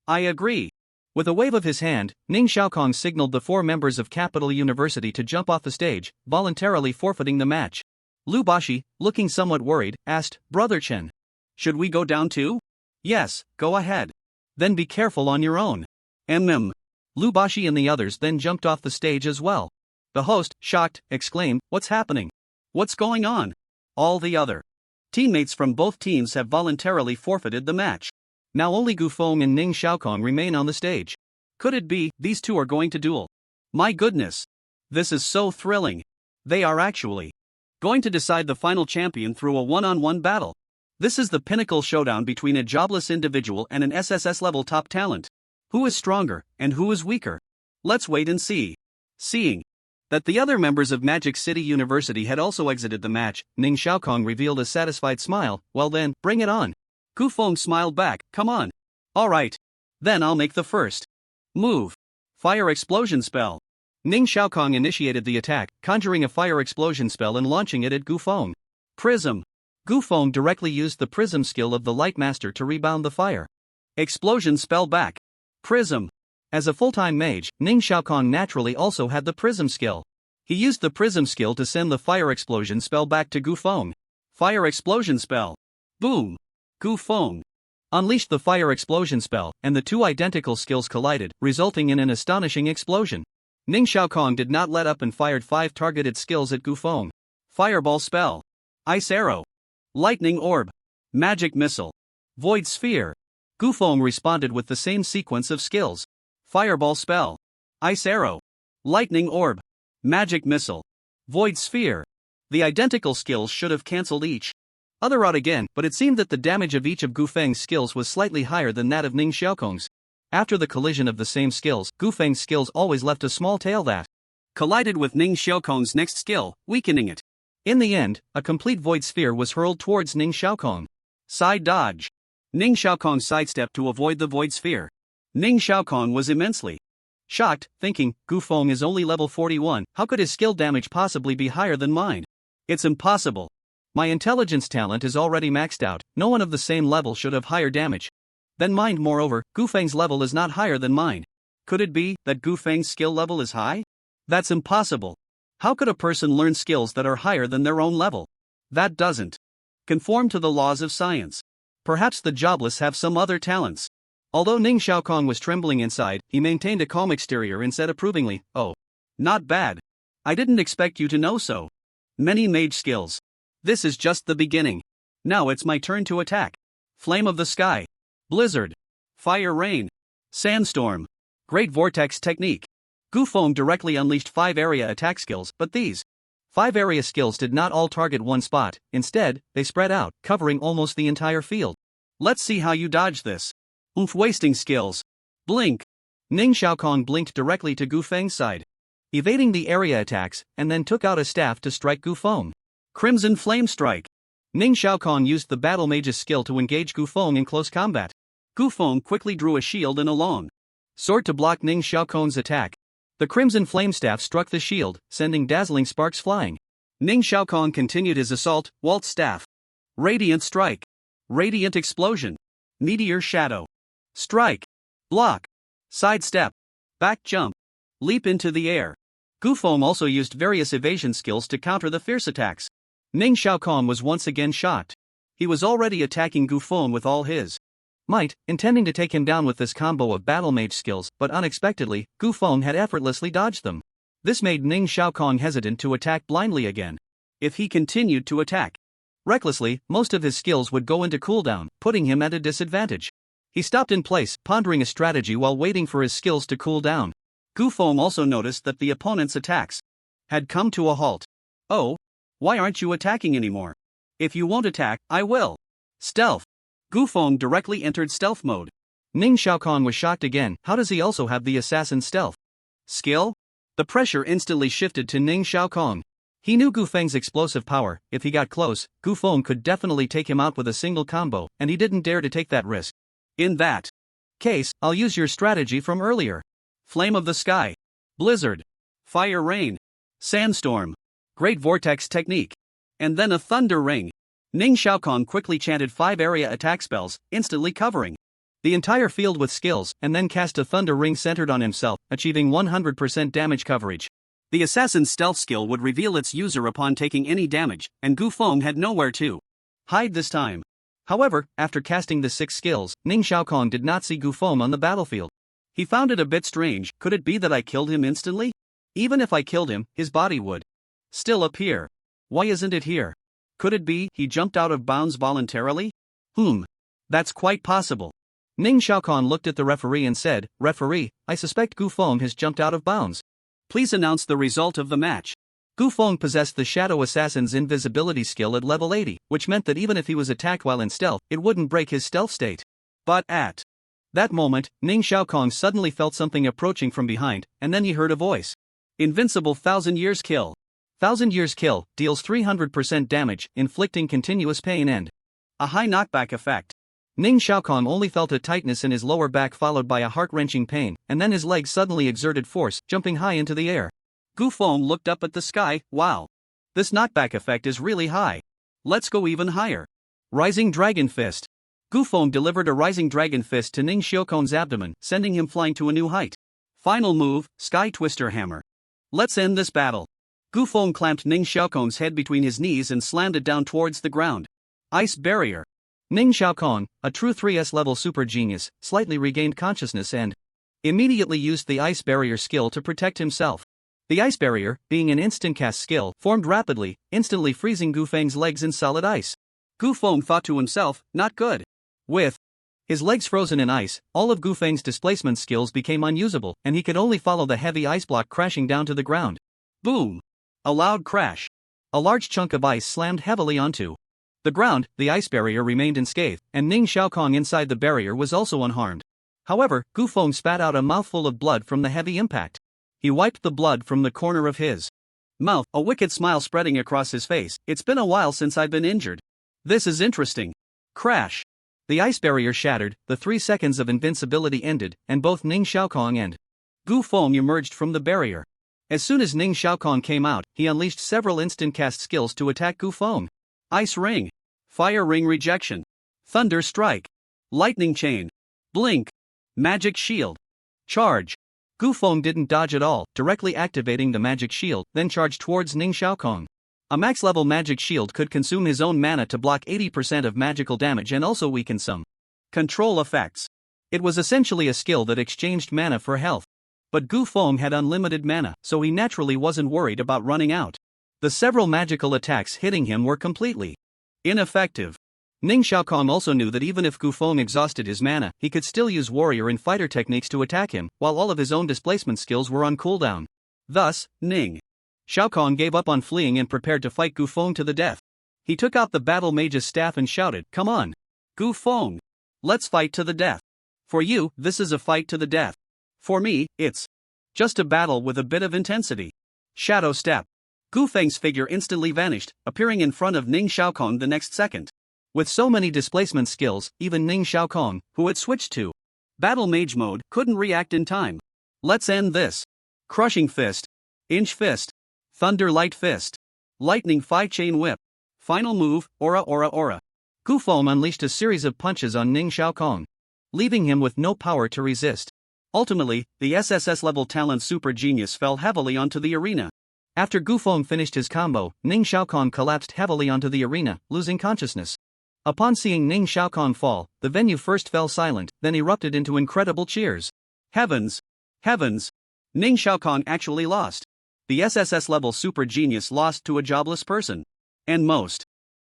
I agree." With a wave of his hand, Ning Xiaokong signaled the 4 members of Capital University to jump off the stage, voluntarily forfeiting the match. Lu Baxi, looking somewhat worried, asked, "Brother Chen, should we go down too?" "Yes, go ahead. Then be careful on your own." Lu Baxi and the others then jumped off the stage as well. The host, shocked, exclaimed, "What's happening? What's going on? All the other teammates from both teams have voluntarily forfeited the match. Now only Gu Feng and Ning Xiaokong remain on the stage. Could it be these 2 are going to duel? My goodness! This is so thrilling. They are actually going to decide the final champion through a one-on-one battle. This is the pinnacle showdown between a jobless individual and an SSS-level top talent. Who is stronger, and who is weaker? Let's wait and see. Seeing that the other members of Magic City University had also exited the match, Ning Xiaokong revealed a satisfied smile. "Well then, bring it on." Gu Feng smiled back, "Come on." "Alright. Then I'll make the first move. Fire explosion spell." Ning Xiaokong initiated the attack, conjuring a fire explosion spell and launching it at Gu Feng. Prism. Gu Feng directly used the prism skill of the Light Master to rebound the fire explosion spell back. Prism. As a full-time mage, Ning Xiaokong naturally also had the prism skill. He used the prism skill to send the fire explosion spell back to Gu Feng. Fire explosion spell. Boom. Gu Feng unleashed the fire explosion spell, and the 2 identical skills collided, resulting in an astonishing explosion. Ning Xiaokong did not let up and fired 5 targeted skills at Gu Feng. Fireball spell. Ice arrow. Lightning orb. Magic missile. Void sphere. Gu Feng responded with the same sequence of skills. Fireball spell. Ice arrow. Lightning orb. Magic missile. Void sphere. The identical skills should have cancelled each other out again, but it seemed that the damage of each of Gu Feng's skills was slightly higher than that of Ning Xiaokong's. After the collision of the same skills, Gu Feng's skills always left a small tail that collided with Ning Xiaokong's next skill, weakening it. In the end, a complete void sphere was hurled towards Ning Xiaokong. Side dodge. Ning Xiaokong sidestepped to avoid the void sphere. Ning Xiaokong was immensely shocked, thinking, Gu Feng is only level 41, how could his skill damage possibly be higher than mine? It's impossible. My intelligence talent is already maxed out, no one of the same level should have higher damage than mine. Moreover, Gu Feng's level is not higher than mine. Could it be that Gu Feng's skill level is high? That's impossible. How could a person learn skills that are higher than their own level? That doesn't conform to the laws of science. Perhaps the jobless have some other talents. Although Ning Xiaokong was trembling inside, he maintained a calm exterior and said approvingly, "Oh, not bad. I didn't expect you to know so many mage skills. This is just the beginning. Now it's my turn to attack. Flame of the sky. Blizzard. Fire rain. Sandstorm. Great vortex technique." Gu Feng directly unleashed 5 area attack skills, but these 5 area skills did not all target one spot, instead, they spread out, covering almost the entire field. Let's see how you dodge this. Wasting skills. Blink. Ning Xiaokong blinked directly to Gu Feng's side, evading the area attacks, and then took out a staff to strike Gu Feng. Crimson Flame Strike. Ning Xiaokong used the Battle Mage's skill to engage Gu Feng in close combat. Gu Feng quickly drew a shield and a long sword to block Ning Xiaokong's attack. The Crimson Flame Staff struck the shield, sending dazzling sparks flying. Ning Xiaokong continued his assault, Waltz Staff. Radiant Strike. Radiant Explosion. Meteor Shadow. Strike. Block. Sidestep. Back jump. Leap into the air. Gu Feng also used various evasion skills to counter the fierce attacks. Ning Xiaokong was once again shocked. He was already attacking Gu Feng with all his might, intending to take him down with this combo of battle mage skills, but unexpectedly, Gu Feng had effortlessly dodged them. This made Ning Xiaokong hesitant to attack blindly again. If he continued to attack recklessly, most of his skills would go into cooldown, putting him at a disadvantage. He stopped in place, pondering a strategy while waiting for his skills to cool down. Gu Feng also noticed that the opponent's attacks had come to a halt. "Oh, why aren't you attacking anymore? If you won't attack, I will." Stealth. Gu Feng directly entered stealth mode. Ning Xiaokong was shocked again. How does he also have the assassin stealth skill? The pressure instantly shifted to Ning Xiaokong. He knew Gu Feng's explosive power. If he got close, Gu Feng could definitely take him out with a single combo, and he didn't dare to take that risk. In that case, I'll use your strategy from earlier. Flame of the sky. Blizzard. Fire rain. Sandstorm. Great vortex technique. And then a thunder ring. Ning Xiaokong quickly chanted 5 area attack spells, instantly covering the entire field with skills, and then cast a thunder ring centered on himself, achieving 100% damage coverage. The assassin's stealth skill would reveal its user upon taking any damage, and Gu Feng had nowhere to hide this time. However, after casting the 6 skills, Ning Xiaokong did not see Gu Feng on the battlefield. He found it a bit strange. Could it be that I killed him instantly? Even if I killed him, his body would still appear. Why isn't it here? Could it be he jumped out of bounds voluntarily? That's quite possible. Ning Xiaokong looked at the referee and said, "Referee, I suspect Gu Feng has jumped out of bounds. Please announce the result of the match." Gu Feng possessed the Shadow Assassin's invisibility skill at level 80, which meant that even if he was attacked while in stealth, it wouldn't break his stealth state. But at that moment, Ning Xiaokong suddenly felt something approaching from behind, and then he heard a voice. "Invincible 1000 Years Kill. 1000 Years Kill, deals 300% damage, inflicting continuous pain and a high knockback effect." Ning Xiaokong only felt a tightness in his lower back followed by a heart-wrenching pain, and then his legs suddenly exerted force, jumping high into the air. Gu Feng looked up at the sky. Wow. This knockback effect is really high. Let's go even higher. Rising Dragon Fist. Gu Feng delivered a Rising Dragon Fist to Ning Xiaokong's abdomen, sending him flying to a new height. Final move, Sky Twister Hammer. Let's end this battle. Gu Feng clamped Ning Xiaokong's head between his knees and slammed it down towards the ground. Ice Barrier. Ning Xiaokong, a true 3S level super genius, slightly regained consciousness and immediately used the ice barrier skill to protect himself. The ice barrier, being an instant cast skill, formed rapidly, instantly freezing Gu Feng's legs in solid ice. Gu Feng thought to himself, not good. With his legs frozen in ice, all of Gu Feng's displacement skills became unusable, and he could only follow the heavy ice block crashing down to the ground. Boom! A loud crash. A large chunk of ice slammed heavily onto the ground. The ice barrier remained unscathed, and Ning Xiaokong inside the barrier was also unharmed. However, Gu Feng spat out a mouthful of blood from the heavy impact. He wiped the blood from the corner of his mouth, a wicked smile spreading across his face. It's been a while since I've been injured. This is interesting. Crash. The ice barrier shattered, the 3 seconds of invincibility ended, and both Ning Xiaokong and Gu Feng emerged from the barrier. As soon as Ning Xiaokong came out, he unleashed several instant cast skills to attack Gu Feng. Ice Ring, Fire Ring Rejection, Thunder Strike, Lightning Chain, Blink, Magic Shield, Charge. Gu Feng didn't dodge at all, directly activating the magic shield, then charged towards Ning Xiaokong. A max-level magic shield could consume his own mana to block 80% of magical damage and also weaken some control effects. It was essentially a skill that exchanged mana for health. But Gu Feng had unlimited mana, so he naturally wasn't worried about running out. The several magical attacks hitting him were completely ineffective. Ning Xiaokong also knew that even if Gu Feng exhausted his mana, he could still use warrior and fighter techniques to attack him, while all of his own displacement skills were on cooldown. Thus, Ning Xiaokong gave up on fleeing and prepared to fight Gu Feng to the death. He took out the battle mage's staff and shouted, "Come on, Gu Feng! Let's fight to the death. For you, this is a fight to the death. For me, it's just a battle with a bit of intensity." Shadow Step. Gu Feng's figure instantly vanished, appearing in front of Ning Xiaokong the next second. With so many displacement skills, even Ning Xiaokong, who had switched to Battle Mage mode, couldn't react in time. Let's end this. Crushing Fist, Inch Fist, Thunder Light Fist, Lightning Phi Chain Whip. Final move, Aura Aura Aura. Gu Feng unleashed a series of punches on Ning Xiaokong, leaving him with no power to resist. Ultimately, the SSS level talent Super Genius fell heavily onto the arena. After Gu Feng finished his combo, Ning Xiaokong collapsed heavily onto the arena, losing consciousness. Upon seeing Ning Xiaokong fall, the venue first fell silent, then erupted into incredible cheers. Heavens! Heavens! Ning Xiaokong actually lost. The SSS level Super Genius lost to a jobless person. And most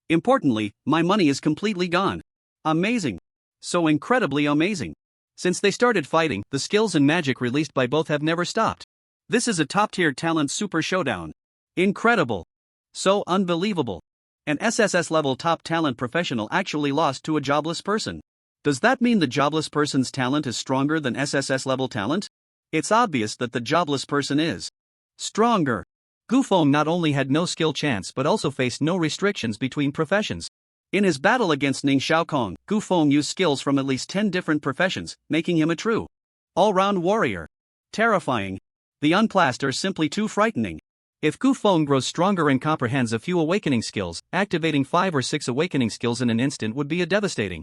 importantly, my money is completely gone. Amazing! So incredibly amazing. Since they started fighting, the skills and magic released by both have never stopped. This is a top-tier talent super showdown. Incredible. So unbelievable. An SSS level top talent professional actually lost to a jobless person. Does that mean the jobless person's talent is stronger than SSS level talent? It's obvious that the jobless person is stronger. Gu Feng not only had no skill chance but also faced no restrictions between professions. In his battle against Ning Xiaokong, Gu Feng used skills from at least 10 different professions, making him a true all-round warrior. Terrifying. The unclassed are simply too frightening. If Gu Feng grows stronger and comprehends a few awakening skills, activating 5 or 6 awakening skills in an instant would be a devastating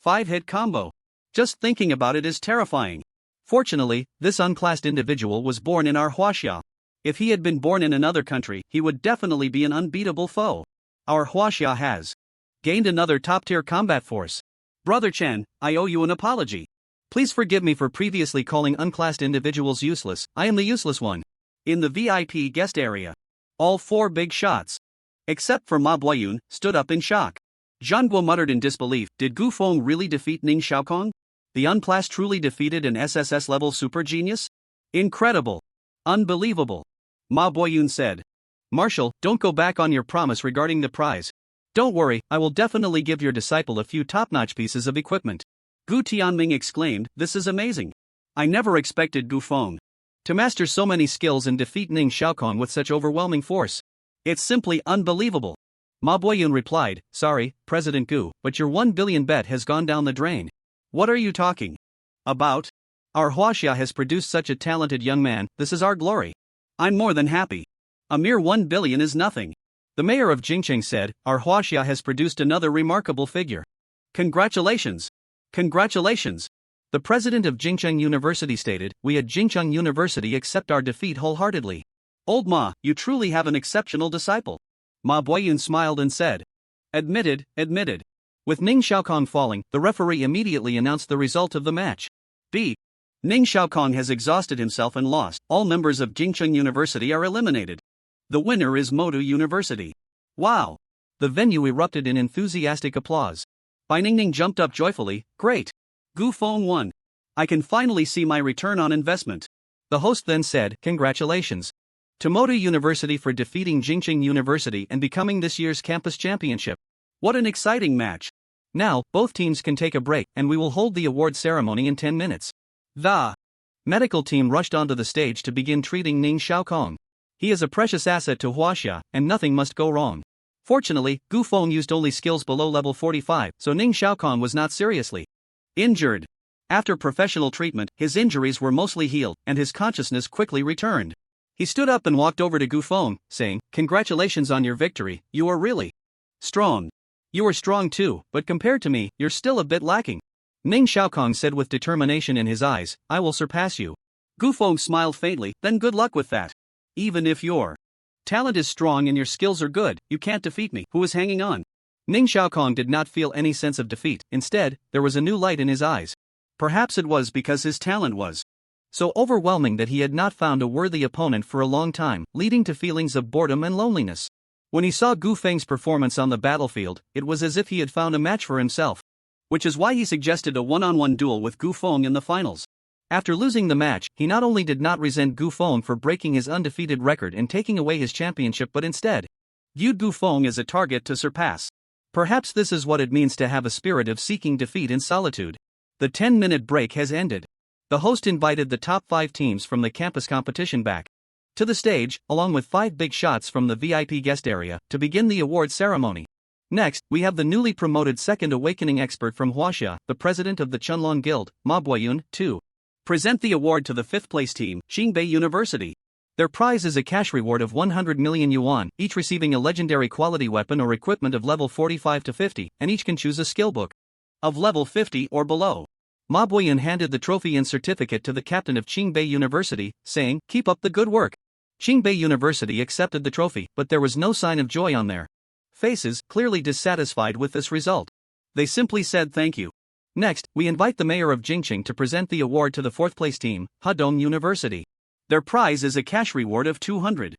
5-hit combo. Just thinking about it is terrifying. Fortunately, this unclassed individual was born in our Huaxia. If he had been born in another country, he would definitely be an unbeatable foe. Our Huaxia has gained another top-tier combat force. Brother Chen, I owe you an apology. Please forgive me for previously calling unclassed individuals useless. I am the useless one. In the VIP guest area, all 4 big shots, except for Ma Boyun, stood up in shock. Zhang Guo muttered in disbelief. Did Gu Feng really defeat Ning Xiaokong? The unclassed truly defeated an SSS level super genius? Incredible. Unbelievable. Ma Boyun said. Marshal, don't go back on your promise regarding the prize. Don't worry, I will definitely give your disciple a few top-notch pieces of equipment. Gu Tianming exclaimed, this is amazing. I never expected Gu Feng to master so many skills and defeat Ning Xiaokong with such overwhelming force. It's simply unbelievable. Ma Boyun replied, sorry, President Gu, but your 1 billion bet has gone down the drain. What are you talking about? Our Huaxia has produced such a talented young man, this is our glory. I'm more than happy. A mere 1 billion is nothing. The mayor of Jingcheng said, our Huaxia has produced another remarkable figure. Congratulations. Congratulations. The president of Jingcheng University stated, we at Jingcheng University accept our defeat wholeheartedly. Old Ma, you truly have an exceptional disciple. Ma Boyun smiled and said. Admitted, admitted. With Ning Xiaokong falling, the referee immediately announced the result of the match. B. Ning Xiaokong has exhausted himself and lost. All members of Jingcheng University are eliminated. The winner is Modu University. Wow! The venue erupted in enthusiastic applause. Bai Ningning jumped up joyfully, great! Gu Feng won. I can finally see my return on investment. The host then said, congratulations to Modu University for defeating Jingcheng University and becoming this year's campus championship. What an exciting match! Now, both teams can take a break and we will hold the award ceremony in 10 minutes. The medical team rushed onto the stage to begin treating Ning Xiaokong. He is a precious asset to Huaxia, and nothing must go wrong. Fortunately, Gu Feng used only skills below level 45, so Ning Xiaokong was not seriously injured. After professional treatment, his injuries were mostly healed, and his consciousness quickly returned. He stood up and walked over to Gu Feng, saying, congratulations on your victory, you are really strong. You are strong too, but compared to me, you're still a bit lacking. Ning Xiaokong said with determination in his eyes, I will surpass you. Gu Feng smiled faintly, then good luck with that. Even if your talent is strong and your skills are good, you can't defeat me. Who is hanging on? Ning Xiaokong did not feel any sense of defeat, instead, there was a new light in his eyes. Perhaps it was because his talent was so overwhelming that he had not found a worthy opponent for a long time, leading to feelings of boredom and loneliness. When he saw Gu Feng's performance on the battlefield, it was as if he had found a match for himself. Which is why he suggested a one-on-one duel with Gu Feng in the finals. After losing the match, he not only did not resent Gu Feng for breaking his undefeated record and taking away his championship but instead viewed Gu Feng as a target to surpass. Perhaps this is what it means to have a spirit of seeking defeat in solitude. The 10-minute break has ended. The host invited the top 5 teams from the campus competition back to the stage, along with 5 big shots from the VIP guest area, to begin the award ceremony. Next, we have the newly promoted second awakening expert from Huaxia, the president of the Chunlong Guild, Ma Boyun, to present the award to the 5th place team, Qingbei University. Their prize is a cash reward of 100 million yuan, each receiving a legendary quality weapon or equipment of level 45 to 50, and each can choose a skill book of level 50 or below. Ma Boyun handed the trophy and certificate to the captain of Qingbei University, saying, keep up the good work. Qingbei University accepted the trophy, but there was no sign of joy on their faces, clearly dissatisfied with this result. They simply said thank you. Next, we invite the mayor of Jingcheng to present the award to the 4th place team, Hedong University. Their prize is a cash reward of 200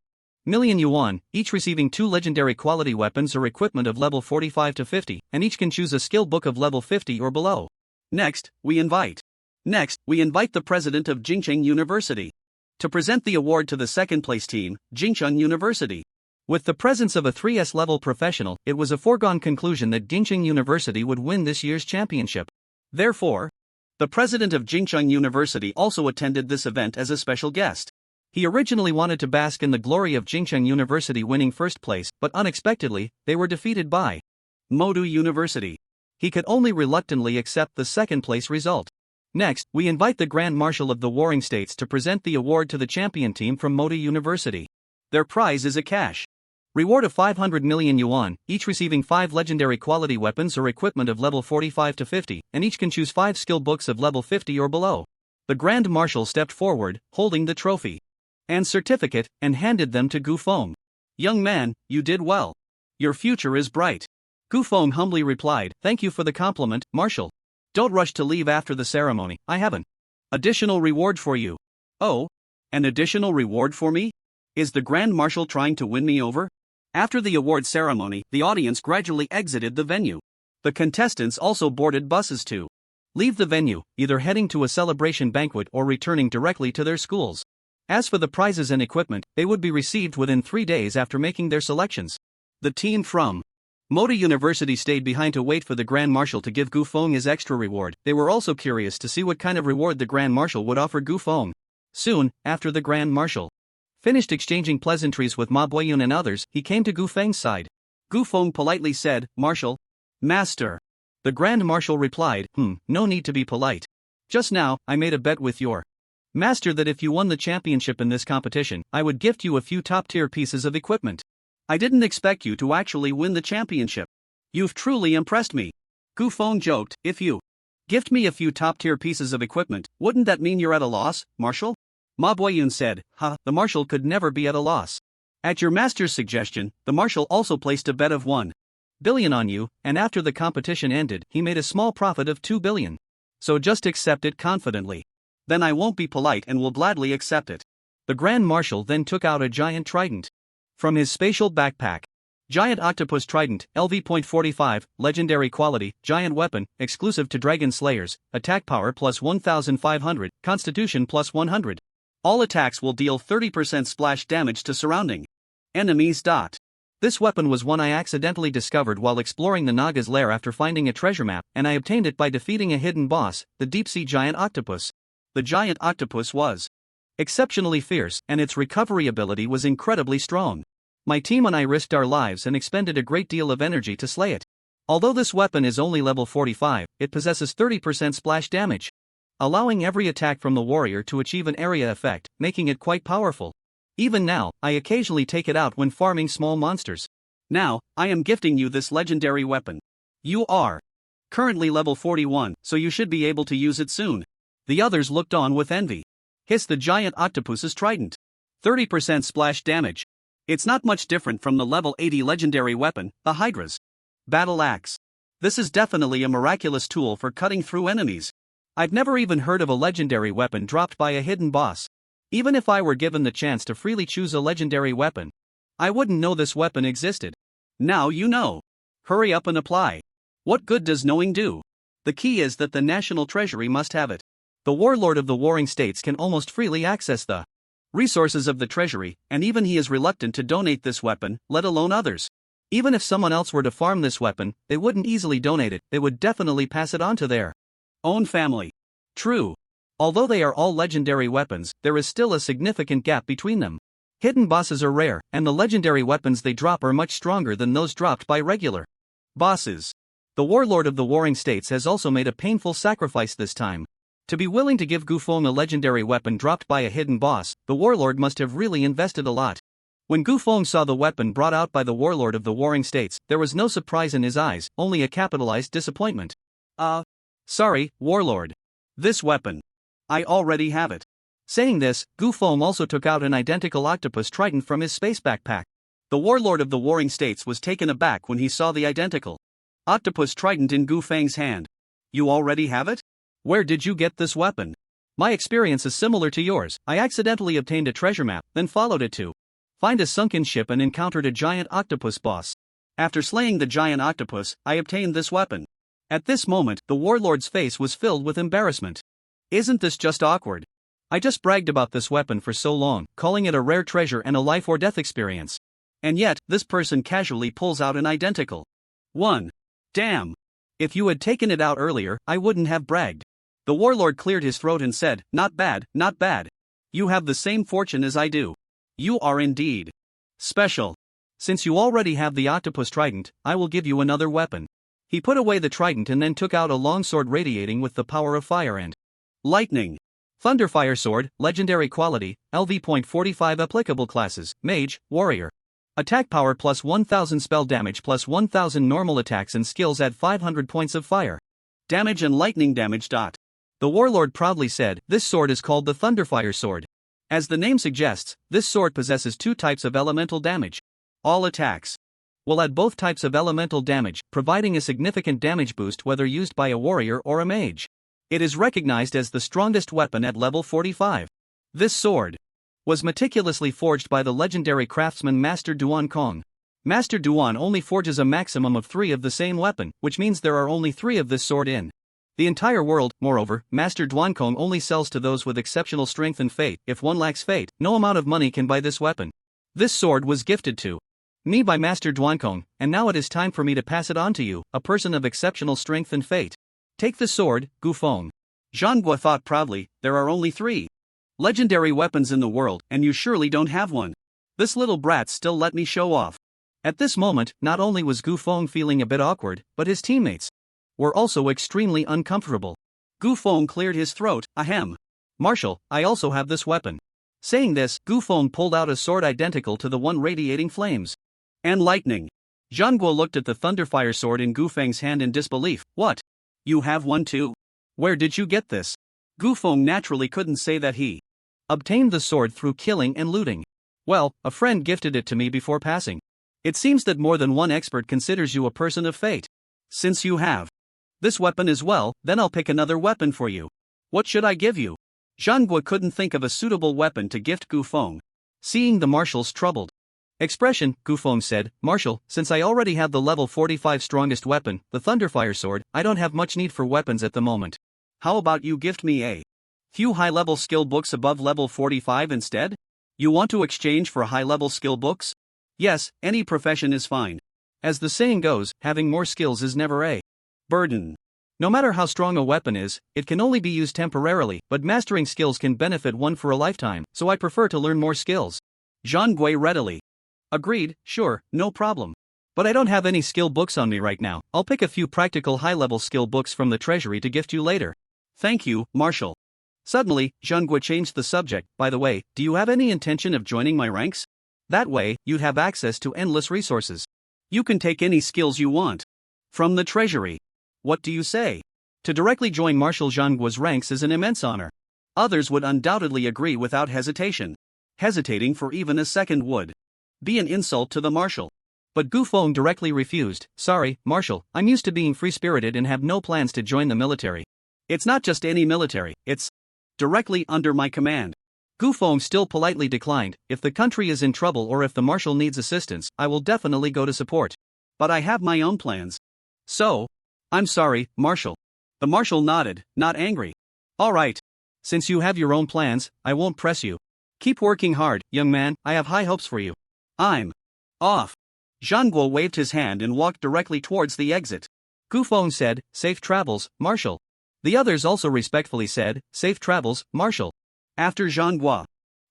million yuan, each receiving 2 legendary quality weapons or equipment of level 45 to 50, and each can choose a skill book of level 50 or below. Next, we invite the president of Jingcheng University to present the award to the 2nd place team, Jingcheng University. With the presence of a 3S level professional, it was a foregone conclusion that Jingcheng University would win this year's championship. Therefore, the president of Jingcheng University also attended this event as a special guest. He originally wanted to bask in the glory of Jingcheng University winning 1st place, but unexpectedly, they were defeated by Modu University. He could only reluctantly accept the 2nd place result. Next, we invite the Grand Marshal of the Warring States to present the award to the champion team from Modu University. Their prize is a cash reward of 500 million yuan, each receiving 5 legendary quality weapons or equipment of level 45 to 50, and each can choose 5 skill books of level 50 or below. The Grand Marshal stepped forward, holding the trophy and certificate, and handed them to Gu Feng. Young man, you did well. Your future is bright. Gu Feng humbly replied, thank you for the compliment, Marshal. Don't rush to leave after the ceremony, I have an additional reward for you. Oh? An additional reward for me? Is the Grand Marshal trying to win me over? After the award ceremony, the audience gradually exited the venue. The contestants also boarded buses to leave the venue, either heading to a celebration banquet or returning directly to their schools. As for the prizes and equipment, they would be received within 3 days after making their selections. The team from Modu University stayed behind to wait for the Grand Marshal to give Gu Feng his extra reward. They were also curious to see what kind of reward the Grand Marshal would offer Gu Feng. Soon, after the Grand Marshal finished exchanging pleasantries with Ma Boyun and others, he came to Gu Feng's side. Gu Feng politely said, Marshal. Master. The Grand Marshal replied, no need to be polite. Just now, I made a bet with your master that if you won the championship in this competition, I would gift you a few top-tier pieces of equipment. I didn't expect you to actually win the championship. You've truly impressed me. Gu Feng joked, if you gift me a few top-tier pieces of equipment, wouldn't that mean you're at a loss, Marshal? Ma Boyun said, the Marshal could never be at a loss. At your master's suggestion, the Marshal also placed a bet of 1 billion on you, and after the competition ended, he made a small profit of 2 billion. So just accept it confidently. Then I won't be polite and will gladly accept it. The Grand Marshal then took out a giant trident from his spatial backpack. Giant Octopus Trident, LV.45, legendary quality, giant weapon, exclusive to Dragon Slayers, attack power plus 1500, constitution plus 100. All attacks will deal 30% splash damage to surrounding enemies. This weapon was one I accidentally discovered while exploring the Naga's lair after finding a treasure map, and I obtained it by defeating a hidden boss, the deep-sea giant octopus. The giant octopus was exceptionally fierce, and its recovery ability was incredibly strong. My team and I risked our lives and expended a great deal of energy to slay it. Although this weapon is only level 45, it possesses 30% splash damage, allowing every attack from the warrior to achieve an area effect, making it quite powerful. Even now, I occasionally take it out when farming small monsters. Now, I am gifting you this legendary weapon. You are currently level 41, so you should be able to use it soon. The others looked on with envy. Hiss the giant octopus's trident. 30% splash damage. It's not much different from the level 80 legendary weapon, the Hydra's battle axe. This is definitely a miraculous tool for cutting through enemies. I've never even heard of a legendary weapon dropped by a hidden boss. Even if I were given the chance to freely choose a legendary weapon, I wouldn't know this weapon existed. Now you know. Hurry up and apply. What good does knowing do? The key is that the national treasury must have it. The warlord of the warring states can almost freely access the resources of the treasury, and even he is reluctant to donate this weapon, let alone others. Even if someone else were to farm this weapon, they wouldn't easily donate it, they would definitely pass it on to their own family. True. Although they are all legendary weapons, there is still a significant gap between them. Hidden bosses are rare, and the legendary weapons they drop are much stronger than those dropped by regular bosses. The warlord of the warring states has also made a painful sacrifice this time. To be willing to give Gufeng a legendary weapon dropped by a hidden boss, the warlord must have really invested a lot. When Gufeng saw the weapon brought out by the warlord of the warring states, there was no surprise in his eyes, only a capitalized disappointment. Sorry, warlord. This weapon. I already have it. Saying this, Gufeng also took out an identical octopus trident from his space backpack. The warlord of the warring states was taken aback when he saw the identical octopus trident in Gufeng's hand. You already have it? Where did you get this weapon? My experience is similar to yours. I accidentally obtained a treasure map, then followed it to find a sunken ship and encountered a giant octopus boss. After slaying the giant octopus, I obtained this weapon. At this moment, the warlord's face was filled with embarrassment. Isn't this just awkward? I just bragged about this weapon for so long, calling it a rare treasure and a life or death experience. And yet, this person casually pulls out an identical one. Damn. If you had taken it out earlier, I wouldn't have bragged. The warlord cleared his throat and said, Not bad, not bad. You have the same fortune as I do. You are indeed special. Since you already have the octopus trident, I will give you another weapon. He put away the trident and then took out a long sword radiating with the power of fire and lightning. Thunderfire sword, legendary quality, LV.45 applicable classes, mage, warrior. Attack power plus 1000 spell damage plus 1000 normal attacks and skills add 500 points of fire damage and lightning damage. The warlord proudly said, This sword is called the Thunderfire sword. As the name suggests, this sword possesses two types of elemental damage. All attacks will add both types of elemental damage, providing a significant damage boost whether used by a warrior or a mage. It is recognized as the strongest weapon at level 45. This sword was meticulously forged by the legendary craftsman Master Duan Kong. Master Duan only forges a maximum of 3 of the same weapon, which means there are only 3 of this sword in the entire world. Moreover, Master Duankong only sells to those with exceptional strength and fate. If one lacks fate, no amount of money can buy this weapon. This sword was gifted to me by Master Duankong, and now it is time for me to pass it on to you, a person of exceptional strength and fate. Take the sword, Gufeng. Zhanghua thought proudly, there are only 3 legendary weapons in the world, and you surely don't have one. This little brat still let me show off. At this moment, not only was Gufeng feeling a bit awkward, but his teammates were also extremely uncomfortable. Gufeng cleared his throat, Ahem. Marshal, I also have this weapon. Saying this, Gufeng pulled out a sword identical to the one radiating flames and lightning. Zhanghua looked at the Thunderfire sword in Gufeng's hand in disbelief. What? You have one too? Where did you get this? Gufeng naturally couldn't say that he obtained the sword through killing and looting. Well, a friend gifted it to me before passing. It seems that more than one expert considers you a person of fate. Since you have this weapon as well, then I'll pick another weapon for you. What should I give you? Zhang Guo couldn't think of a suitable weapon to gift Gu Feng. Seeing the marshal's troubled expression, Gu Feng said, "Marshal, since I already have the level 45 strongest weapon, the Thunderfire sword, I don't have much need for weapons at the moment. How about you gift me a few high-level skill books above level 45 instead? You want to exchange for high-level skill books? Yes, any profession is fine. As the saying goes, having more skills is never a burden. No matter how strong a weapon is, it can only be used temporarily, but mastering skills can benefit one for a lifetime, so I prefer to learn more skills." Zhang Gui readily agreed, "Sure, no problem. But I don't have any skill books on me right now. I'll pick a few practical high-level skill books from the treasury to gift you later." "Thank you, Marshal." Suddenly, Zhang Gui changed the subject. "By the way, do you have any intention of joining my ranks? That way, you'd have access to endless resources. You can take any skills you want from the treasury. What do you say?" To directly join Marshal Zhang Guo's ranks is an immense honor. Others would undoubtedly agree without hesitation. Hesitating for even a second would be an insult to the marshal. But Gu Feng directly refused. "Sorry, Marshal, I'm used to being free-spirited and have no plans to join the military. It's not just any military, it's directly under my command." Gu Feng still politely declined. "If the country is in trouble or if the marshal needs assistance, I will definitely go to support. But I have my own plans. So, I'm sorry, Marshal." The marshal nodded, not angry. "All right. Since you have your own plans, I won't press you. Keep working hard, young man, I have high hopes for you. I'm off." Zhang Guo waved his hand and walked directly towards the exit. Gu Feng said, "Safe travels, Marshal." The others also respectfully said, "Safe travels, Marshal." After Zhang Guo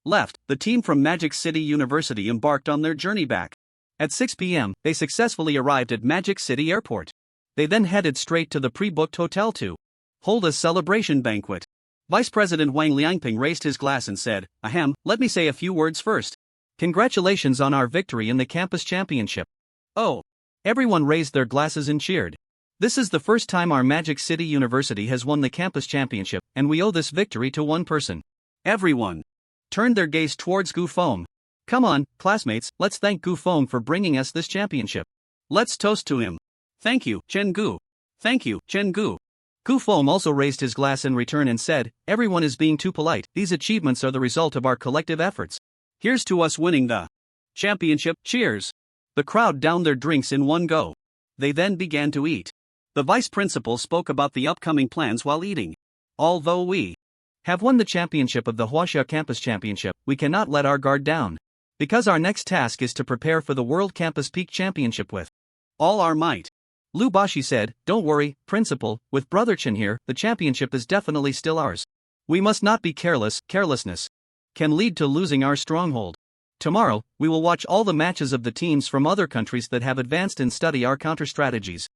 left, the team from Magic City University embarked on their journey back. At 6 p.m., they successfully arrived at Magic City Airport. They then headed straight to the pre-booked hotel to hold a celebration banquet. Vice President Wang Liangping raised his glass and said, "Ahem, let me say a few words first. Congratulations on our victory in the campus championship." "Oh!" Everyone raised their glasses and cheered. "This is the first time our Magic City University has won the campus championship, and we owe this victory to one person." Everyone turned their gaze towards Gu Feng. "Come on, classmates, let's thank Gu Feng for bringing us this championship. Let's toast to him. Thank you, Chen Gu. Thank you, Chen Gu." Gu Feng also raised his glass in return and said, "Everyone is being too polite. These achievements are the result of our collective efforts. Here's to us winning the championship, cheers." The crowd downed their drinks in one go. They then began to eat. The vice principal spoke about the upcoming plans while eating. "Although we have won the championship of the Huaxia Campus Championship, we cannot let our guard down. Because our next task is to prepare for the World Campus Peak Championship with all our might." Lu Bashi said, "Don't worry, Principal, with Brother Chen here, the championship is definitely still ours. We must not be careless. Carelessness can lead to losing our stronghold. Tomorrow, we will watch all the matches of the teams from other countries that have advanced and study our counter-strategies."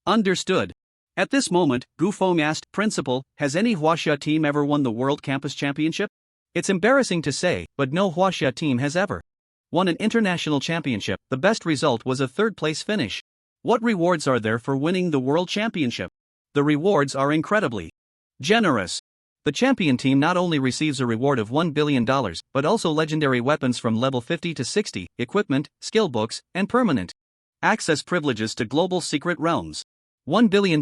"Understood." At this moment, Gu Feng asked, "Principal, has any Huaxia team ever won the World Campus Championship?" It's embarrassing to say, but no Huaxia team has ever won an international championship. The best result was a third-place finish. What rewards are there for winning the World Championship? The rewards are incredibly generous. The champion team not only receives a reward of $1 billion, but also legendary weapons from level 50 to 60, equipment, skill books, and permanent access privileges to global secret realms. $1 billion,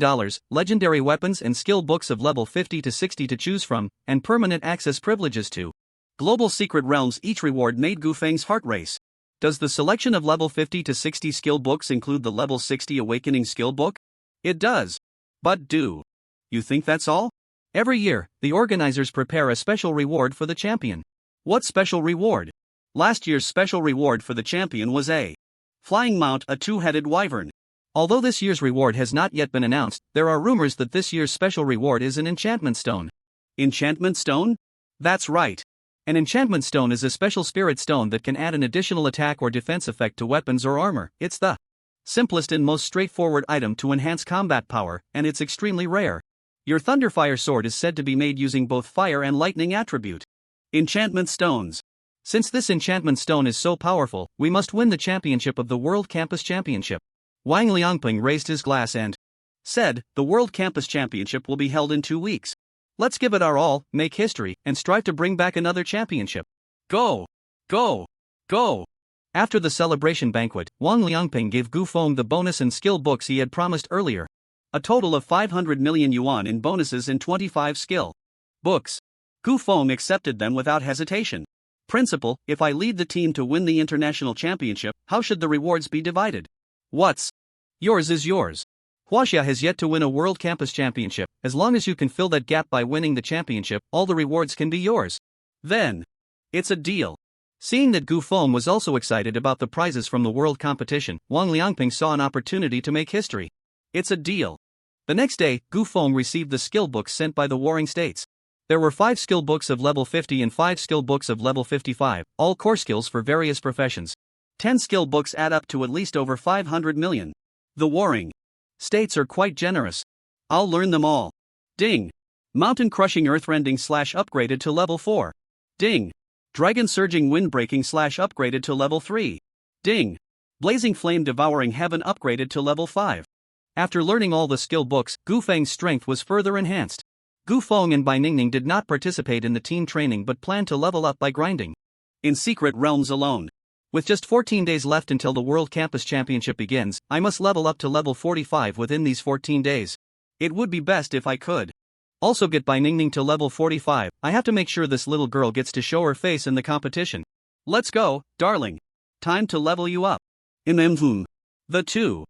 legendary weapons and skill books of level 50 to 60 to choose from, and permanent access privileges to global secret realms. Each reward made Gu Feng's heart race. Does the selection of level 50 to 60 skill books include the level 60 Awakening skill book? It does. But do you think that's all? Every year, the organizers prepare a special reward for the champion. What special reward? Last year's special reward for the champion was a flying mount, a two-headed wyvern. Although this year's reward has not yet been announced, there are rumors that this year's special reward is an enchantment stone. Enchantment stone? That's right. An enchantment stone is a special spirit stone that can add an additional attack or defense effect to weapons or armor. It's the simplest and most straightforward item to enhance combat power, and it's extremely rare. Your Thunderfire sword is said to be made using both fire and lightning attribute. Enchantment stones. Since this enchantment stone is so powerful, we must win the championship of the World Campus Championship. Wang Liangping raised his glass and said, "The World Campus Championship will be held in 2 weeks. Let's give it our all, make history, and strive to bring back another championship. Go! Go! Go!" After the celebration banquet, Wang Liangping gave Gu Feng the bonus and skill books he had promised earlier. A total of 500 million yuan in bonuses and 25 skill books. Gu Feng accepted them without hesitation. Principal, if I lead the team to win the international championship, how should the rewards be divided? What's yours is yours. Huaxia has yet to win a World Campus Championship. As long as you can fill that gap by winning the championship, all the rewards can be yours. Then, it's a deal. Seeing that Gu Feng was also excited about the prizes from the world competition, Wang Liangping saw an opportunity to make history. It's a deal. The next day, Gu Feng received the skill books sent by the warring states. There were 5 skill books of level 50 and 5 skill books of level 55, all core skills for various professions. 10 skill books add up to at least over 500 million. The warring states are quite generous. I'll learn them all. Ding. Mountain crushing earthrending / upgraded to level 4. Ding. Dragon surging wind breaking / upgraded to level 3. Ding. Blazing flame devouring heaven upgraded to level 5. After learning all the skill books, Gu Feng's strength was further enhanced. Gu Feng and Bai Ningning did not participate in the team training but planned to level up by grinding in secret realms alone. With just 14 days left until the World Campus Championship begins, I must level up to level 45 within these 14 days. It would be best if I could also get Bai Ningning to level 45. I have to make sure this little girl gets to show her face in the competition. Let's go, darling. Time to level you up. The two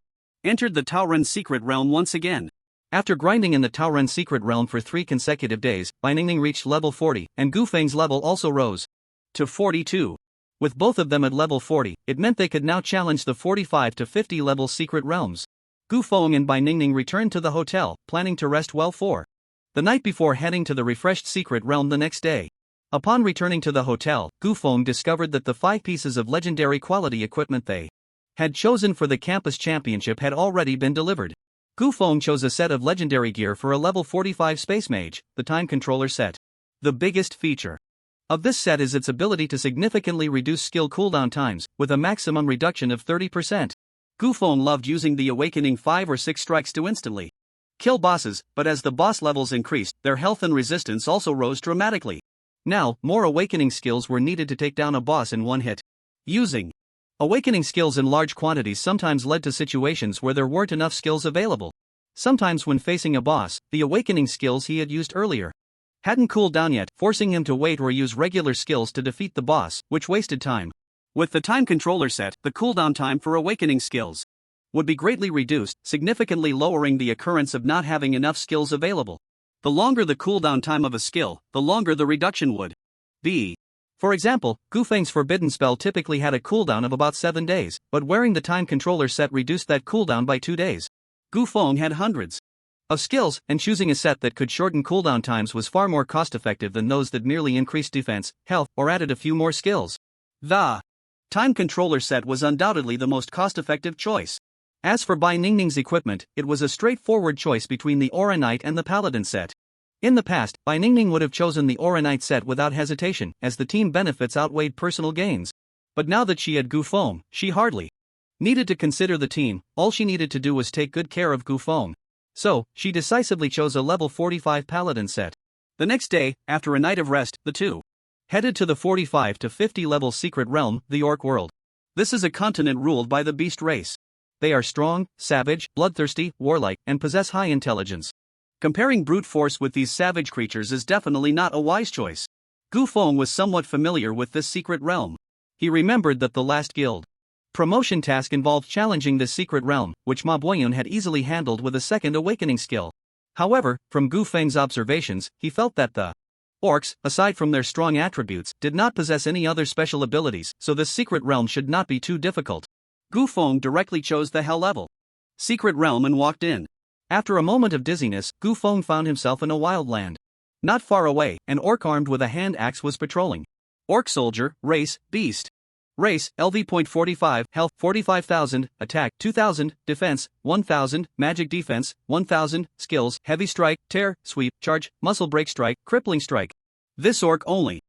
entered the Taoren secret realm once again. After grinding in the Taoren secret realm for 3 consecutive days, Bai Ningning reached level 40, and Gu Feng's level also rose to 42. With both of them at level 40, it meant they could now challenge the 45 to 50 level secret realms. Gu Feng and Bai Ningning returned to the hotel, planning to rest well for the night before heading to the refreshed secret realm the next day. Upon returning to the hotel, Gu Feng discovered that the 5 pieces of legendary quality equipment they had chosen for the campus championship had already been delivered. Gu Feng chose a set of legendary gear for a level 45 space mage, the time controller set. The biggest feature of this set is its ability to significantly reduce skill cooldown times, with a maximum reduction of 30%. Gu Feng loved using the awakening 5 or 6 strikes to instantly kill bosses, but as the boss levels increased, their health and resistance also rose dramatically. Now, more awakening skills were needed to take down a boss in one hit. Using awakening skills in large quantities sometimes led to situations where there weren't enough skills available. Sometimes when facing a boss, the awakening skills he had used earlier hadn't cooled down yet, forcing him to wait or use regular skills to defeat the boss, which wasted time. With the time controller set, the cooldown time for awakening skills would be greatly reduced, significantly lowering the occurrence of not having enough skills available. The longer the cooldown time of a skill, the longer the reduction would be. For example, Gu Feng's forbidden spell typically had a cooldown of about 7 days, but wearing the time controller set reduced that cooldown by 2 days. Gu Feng had hundreds of skills, and choosing a set that could shorten cooldown times was far more cost-effective than those that merely increased defense, health, or added a few more skills. The time controller set was undoubtedly the most cost-effective choice. As for Bai Ningning's equipment, it was a straightforward choice between the Aura Knight and the Paladin set. In the past, Bai Ningning would have chosen the Aura Knight set without hesitation, as the team benefits outweighed personal gains. But now that she had Gu Feng, she hardly needed to consider the team. All she needed to do was take good care of Gu Feng. So, she decisively chose a level 45 Paladin set. The next day, after a night of rest, the two headed to the 45 to 50 level secret realm, the Orc world. This is a continent ruled by the beast race. They are strong, savage, bloodthirsty, warlike, and possess high intelligence. Comparing brute force with these savage creatures is definitely not a wise choice. Gu Feng was somewhat familiar with this secret realm. He remembered that the last guild promotion task involved challenging this secret realm, which Ma Boyun had easily handled with a second awakening skill. However, from Gu Feng's observations, he felt that the orcs, aside from their strong attributes, did not possess any other special abilities, so this secret realm should not be too difficult. Gu Feng directly chose the Hell level secret realm and walked in. After a moment of dizziness, Gu Feng found himself in a wild land. Not far away, an orc armed with a hand axe was patrolling. Orc soldier, race, beast. Race, LV.45, health, 45,000, attack, 2,000, defense, 1,000, magic defense, 1,000, skills, heavy strike, tear, sweep, charge, muscle break strike, crippling strike. This orc only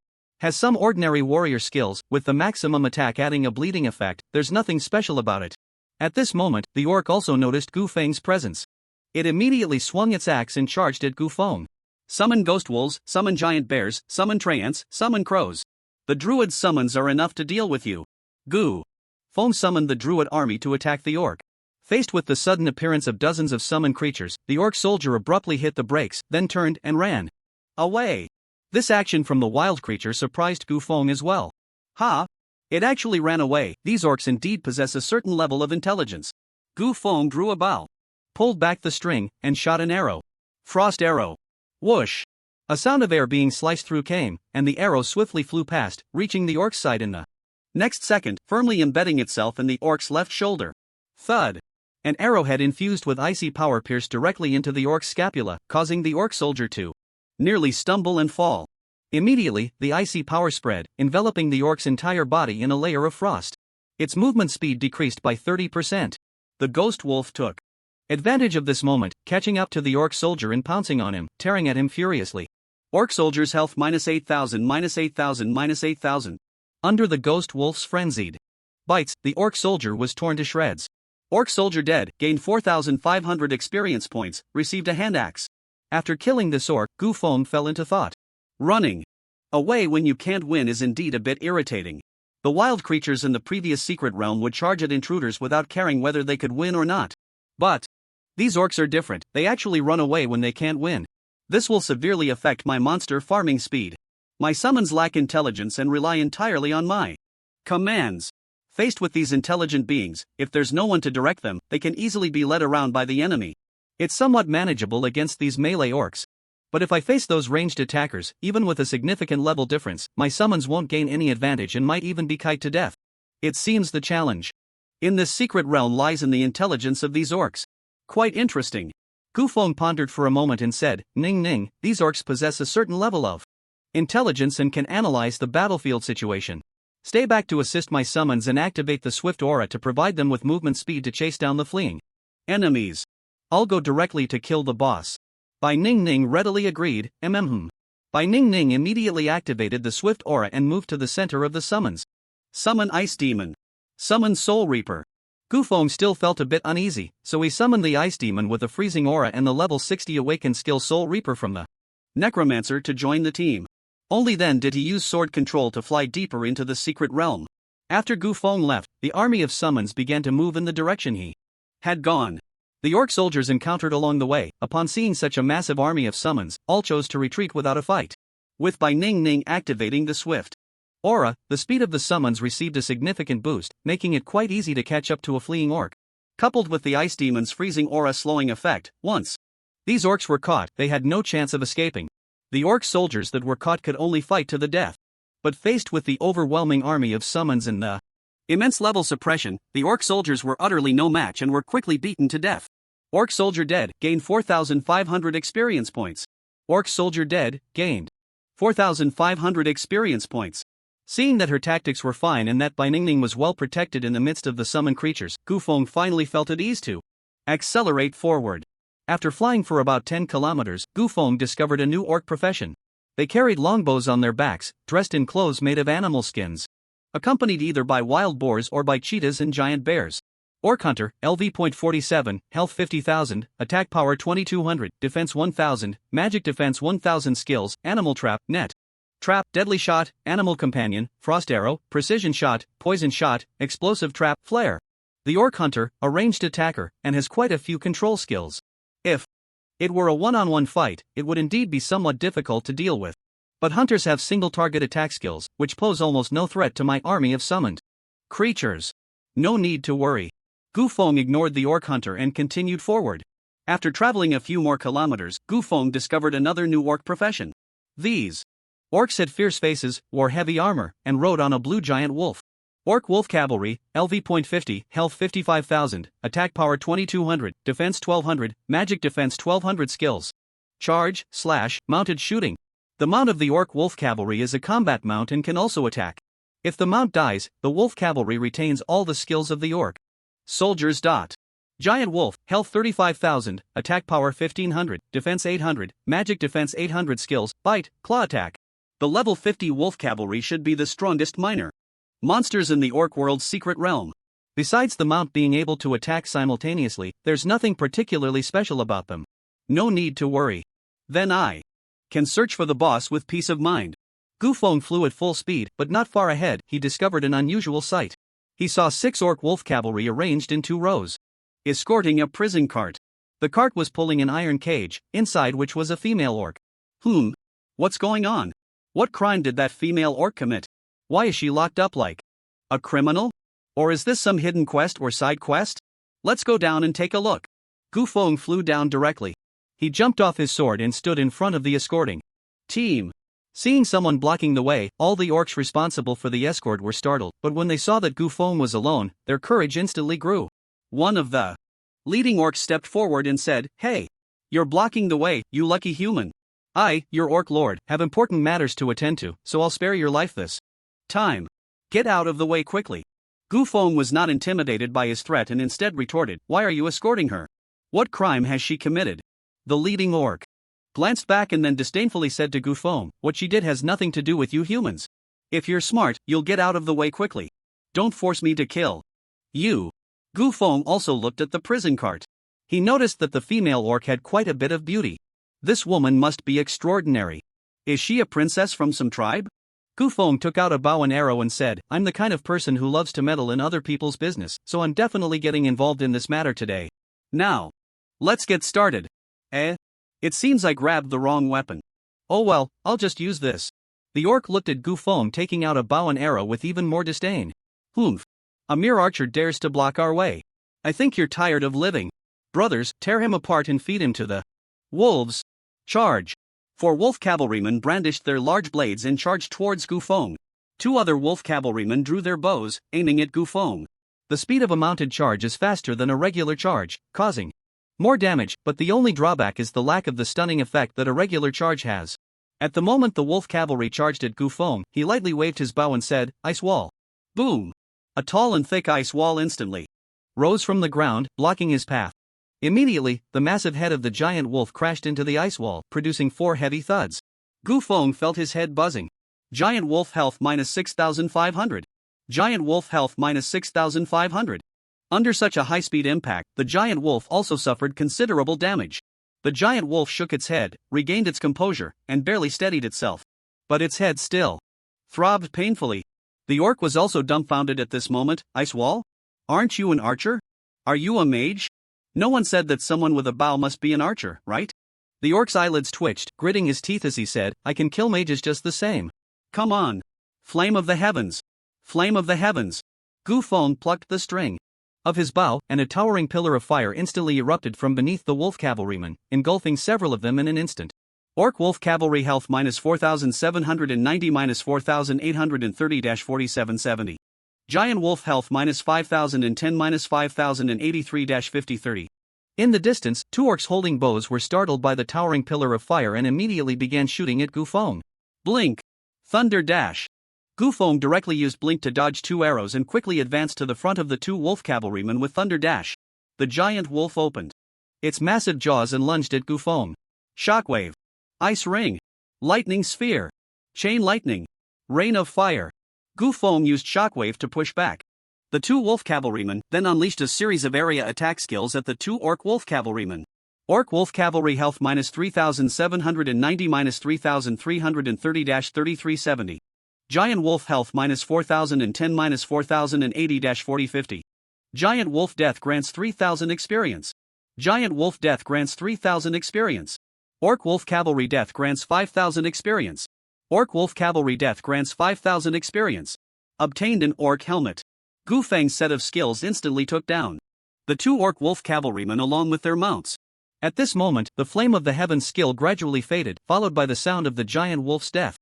has some ordinary warrior skills, with the maximum attack adding a bleeding effect. There's nothing special about it. At this moment, the orc also noticed Gu Feng's presence. It immediately swung its axe and charged at Gu Feng. Summon ghost wolves, summon giant bears, summon treants, summon crows. The druid's summons are enough to deal with you. Gu Feng summoned the druid army to attack the orc. Faced with the sudden appearance of dozens of summoned creatures, the orc soldier abruptly hit the brakes, then turned and ran away. This action from the wild creature surprised Gu Feng as well. Ha! It actually ran away. These orcs indeed possess a certain level of intelligence. Gu Feng drew a bow, pulled back the string, and shot an arrow. Frost arrow. Whoosh! A sound of air being sliced through came, and the arrow swiftly flew past, reaching the orc's side in the next second, firmly embedding itself in the orc's left shoulder. Thud! An arrowhead infused with icy power pierced directly into the orc's scapula, causing the orc soldier to nearly stumble and fall. Immediately, the icy power spread, enveloping the orc's entire body in a layer of frost. Its movement speed decreased by 30%. The ghost wolf took advantage of this moment, catching up to the orc soldier and pouncing on him, tearing at him furiously. Orc soldier's health -8,000, -8,000, -8,000. Under the ghost wolf's frenzied bites, the orc soldier was torn to shreds. Orc soldier dead, gained 4,500 experience points, received a hand axe. After killing this orc, Gu Feng fell into thought. Running away when you can't win is indeed a bit irritating. The wild creatures in the previous secret realm would charge at intruders without caring whether they could win or not. But these orcs are different, they actually run away when they can't win. This will severely affect my monster farming speed. My summons lack intelligence and rely entirely on my commands. Faced with these intelligent beings, if there's no one to direct them, they can easily be led around by the enemy. It's somewhat manageable against these melee orcs. But if I face those ranged attackers, even with a significant level difference, my summons won't gain any advantage and might even be kite to death. It seems the challenge in this secret realm lies in the intelligence of these orcs. Quite interesting. Gu Feng pondered for a moment and said, Ning Ning, these orcs possess a certain level of intelligence and can analyze the battlefield situation. Stay back to assist my summons and activate the swift aura to provide them with movement speed to chase down the fleeing enemies. I'll go directly to kill the boss. Bai Ning Ning readily agreed, Bai Ning Ning immediately activated the swift aura and moved to the center of the summons. Summon Ice Demon. Summon Soul Reaper. Gu Feng still felt a bit uneasy, so he summoned the Ice Demon with a freezing aura and the level 60 awakened skill Soul Reaper from the Necromancer to join the team. Only then did he use sword control to fly deeper into the secret realm. After Gu Feng left, the army of summons began to move in the direction he had gone. The orc soldiers encountered along the way, upon seeing such a massive army of summons, all chose to retreat without a fight. With Bai Ning Ning activating the swift aura, the speed of the summons received a significant boost, making it quite easy to catch up to a fleeing orc. Coupled with the ice demon's freezing aura slowing effect, once these orcs were caught, they had no chance of escaping. The orc soldiers that were caught could only fight to the death. But faced with the overwhelming army of summons and the immense level suppression, the orc soldiers were utterly no match and were quickly beaten to death. Orc soldier dead, gained 4,500 experience points. Orc soldier dead, gained 4,500 experience points. Seeing that her tactics were fine and that Bai Ning Ning was well protected in the midst of the summoned creatures, Gu Feng finally felt at ease to accelerate forward. After flying for about 10 kilometers, Gu Feng discovered a new orc profession. They carried longbows on their backs, dressed in clothes made of animal skins. Accompanied either by wild boars or by cheetahs and giant bears. Orc Hunter, LV.47, Health 50,000, Attack Power 2200, Defense 1000, Magic Defense 1000 Skills, Animal Trap, Net. Trap, Deadly Shot, Animal Companion, Frost Arrow, Precision Shot, Poison Shot, Explosive Trap, Flare. The Orc Hunter, a ranged attacker, and has quite a few control skills. If it were a one-on-one fight, it would indeed be somewhat difficult to deal with. But hunters have single-target attack skills, which pose almost no threat to my army of summoned creatures. No need to worry. Gu Feng ignored the orc hunter and continued forward. After traveling a few more kilometers, Gu Feng discovered another new orc profession. These orcs had fierce faces, wore heavy armor, and rode on a blue giant wolf. Orc Wolf Cavalry, LV.50, Health 55,000, Attack Power 2200, Defense 1200, Magic Defense 1200 Skills. Charge, Slash, Mounted Shooting. The mount of the Orc Wolf Cavalry is a combat mount and can also attack. If the mount dies, the Wolf Cavalry retains all the skills of the Orc. Soldiers. Giant Wolf, Health 35,000, Attack Power 1500, Defense 800, Magic Defense 800 Skills, Bite, Claw Attack. The level 50 Wolf Cavalry should be the strongest minor monsters in the Orc World's secret realm. Besides the mount being able to attack simultaneously, there's nothing particularly special about them. No need to worry. Then I can search for the boss with peace of mind. Gu Feng flew at full speed, but not far ahead, he discovered an unusual sight. He saw 6 Orc Wolf Cavalry arranged in 2 rows, escorting a prison cart. The cart was pulling an iron cage, inside which was a female orc. What's going on? What crime did that female orc commit? Why is she locked up like a criminal? Or is this some hidden quest or side quest? Let's go down and take a look. Gu Feng flew down directly. He jumped off his sword and stood in front of the escorting team. Seeing someone blocking the way, all the orcs responsible for the escort were startled, but when they saw that Gu Feng was alone, their courage instantly grew. One of the leading orcs stepped forward and said, "Hey! You're blocking the way, you lucky human. I, your orc lord, have important matters to attend to, so I'll spare your life this time. Get out of the way quickly." Gu Feng was not intimidated by his threat and instead retorted, "Why are you escorting her? What crime has she committed?" The leading orc glanced back and then disdainfully said to Gu Feng, "What she did has nothing to do with you humans. If you're smart, you'll get out of the way quickly. Don't force me to kill you." Gu Feng also looked at the prison cart. He noticed that the female orc had quite a bit of beauty. This woman must be extraordinary. Is she a princess from some tribe? Gu Feng took out a bow and arrow and said, "I'm the kind of person who loves to meddle in other people's business, so I'm definitely getting involved in this matter today. Now, let's get started." It seems I grabbed the wrong weapon. Oh well, I'll just use this. The orc looked at Gu Feng taking out a bow and arrow with even more disdain. "Humph. A mere archer dares to block our way. I think you're tired of living. Brothers, tear him apart and feed him to the wolves. Charge." 4 wolf cavalrymen brandished their large blades and charged towards Gu Feng. 2 other wolf cavalrymen drew their bows, aiming at Gu Feng. The speed of a mounted charge is faster than a regular charge, causing more damage, but the only drawback is the lack of the stunning effect that a regular charge has. At the moment the wolf cavalry charged at Gu Feng, he lightly waved his bow and said, "Ice wall." Boom! A tall and thick ice wall instantly rose from the ground, blocking his path. Immediately, the massive head of the giant wolf crashed into the ice wall, producing 4 heavy thuds. Gu Feng felt his head buzzing. Giant wolf health minus 6,500. Giant wolf health minus 6,500. Under such a high-speed impact, the giant wolf also suffered considerable damage. The giant wolf shook its head, regained its composure, and barely steadied itself. But its head still throbbed painfully. The orc was also dumbfounded at this moment. "Ice wall? Aren't you an archer? Are you a mage? No one said that someone with a bow must be an archer, right?" The orc's eyelids twitched, gritting his teeth as he said, "I can kill mages just the same. Come on. Flame of the heavens. Flame of the heavens." Gu Feng plucked the string of his bow, and a towering pillar of fire instantly erupted from beneath the wolf cavalrymen, engulfing several of them in an instant. Orc wolf cavalry health minus 4,790 minus 4,830-4770. Giant wolf health minus 5,010 minus 5,083-5030. In the distance, 2 orcs holding bows were startled by the towering pillar of fire and immediately began shooting at Gu Feng. Blink! Thunder dash! Gu Feng directly used Blink to dodge 2 arrows and quickly advanced to the front of the 2 wolf cavalrymen with Thunder Dash. The giant wolf opened its massive jaws and lunged at Gu Feng. Shockwave. Ice ring. Lightning sphere. Chain lightning. Rain of fire. Gu Feng used Shockwave to push back. The 2 wolf cavalrymen then unleashed a series of area attack skills at the 2 orc wolf cavalrymen. Orc wolf cavalry health minus 3,790 minus 3,330-3370. Giant wolf health minus 4,010 minus 4,080-4050. Giant wolf death grants 3,000 experience. Giant wolf death grants 3,000 experience. Orc wolf cavalry death grants 5,000 experience. Orc wolf cavalry death grants 5,000 experience. Obtained an orc helmet. Gu Feng's set of skills instantly took down the 2 orc wolf cavalrymen along with their mounts. At this moment, the flame of the heavens skill gradually faded, followed by the sound of the giant wolf's death.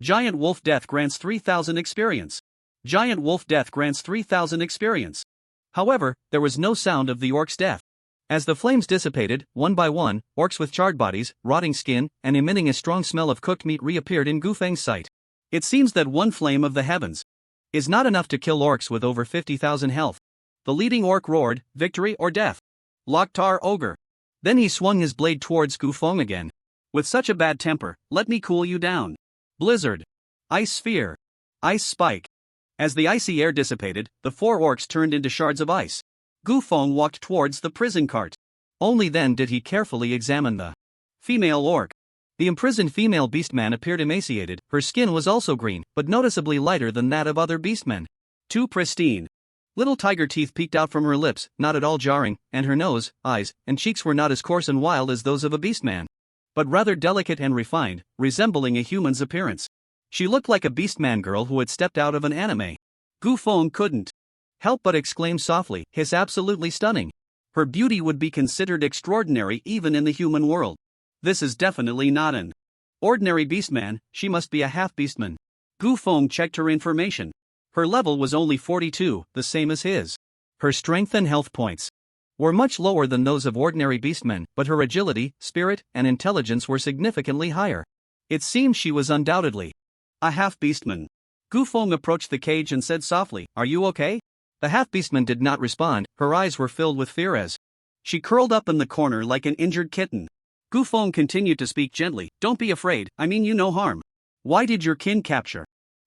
Giant wolf death grants 3,000 experience. Giant wolf death grants 3,000 experience. However, there was no sound of the orc's death. As the flames dissipated, one by one, orcs with charred bodies, rotting skin, and emitting a strong smell of cooked meat reappeared in Gu Feng's sight. It seems that one flame of the heavens is not enough to kill orcs with over 50,000 health. The leading orc roared, "Victory or death! Loktar ogre!" Then he swung his blade towards Gu Feng again. "With such a bad temper, let me cool you down. Blizzard. Ice sphere. Ice spike." As the icy air dissipated, the 4 orcs turned into shards of ice. Gu Feng walked towards the prison cart. Only then did he carefully examine the female orc. The imprisoned female beastman appeared emaciated. Her skin was also green, but noticeably lighter than that of other beastmen. Too pristine. Little tiger teeth peeked out from her lips, not at all jarring, and her nose, eyes, and cheeks were not as coarse and wild as those of a beastman, but rather delicate and refined, resembling a human's appearance. She looked like a beastman girl who had stepped out of an anime. Gu Feng couldn't help but exclaim softly, "It's absolutely stunning. Her beauty would be considered extraordinary even in the human world. This is definitely not an ordinary beastman, she must be a half-beastman." Gu Feng checked her information. Her level was only 42, the same as his. Her strength and health points were much lower than those of ordinary beastmen, but her agility, spirit, and intelligence were significantly higher. It seemed she was undoubtedly a half-beastman. Gu Feng approached the cage and said softly, "Are you okay?" The half-beastman did not respond, her eyes were filled with fear as she curled up in the corner like an injured kitten. Gu Feng continued to speak gently, "Don't be afraid, I mean you no harm. Why did your kin capture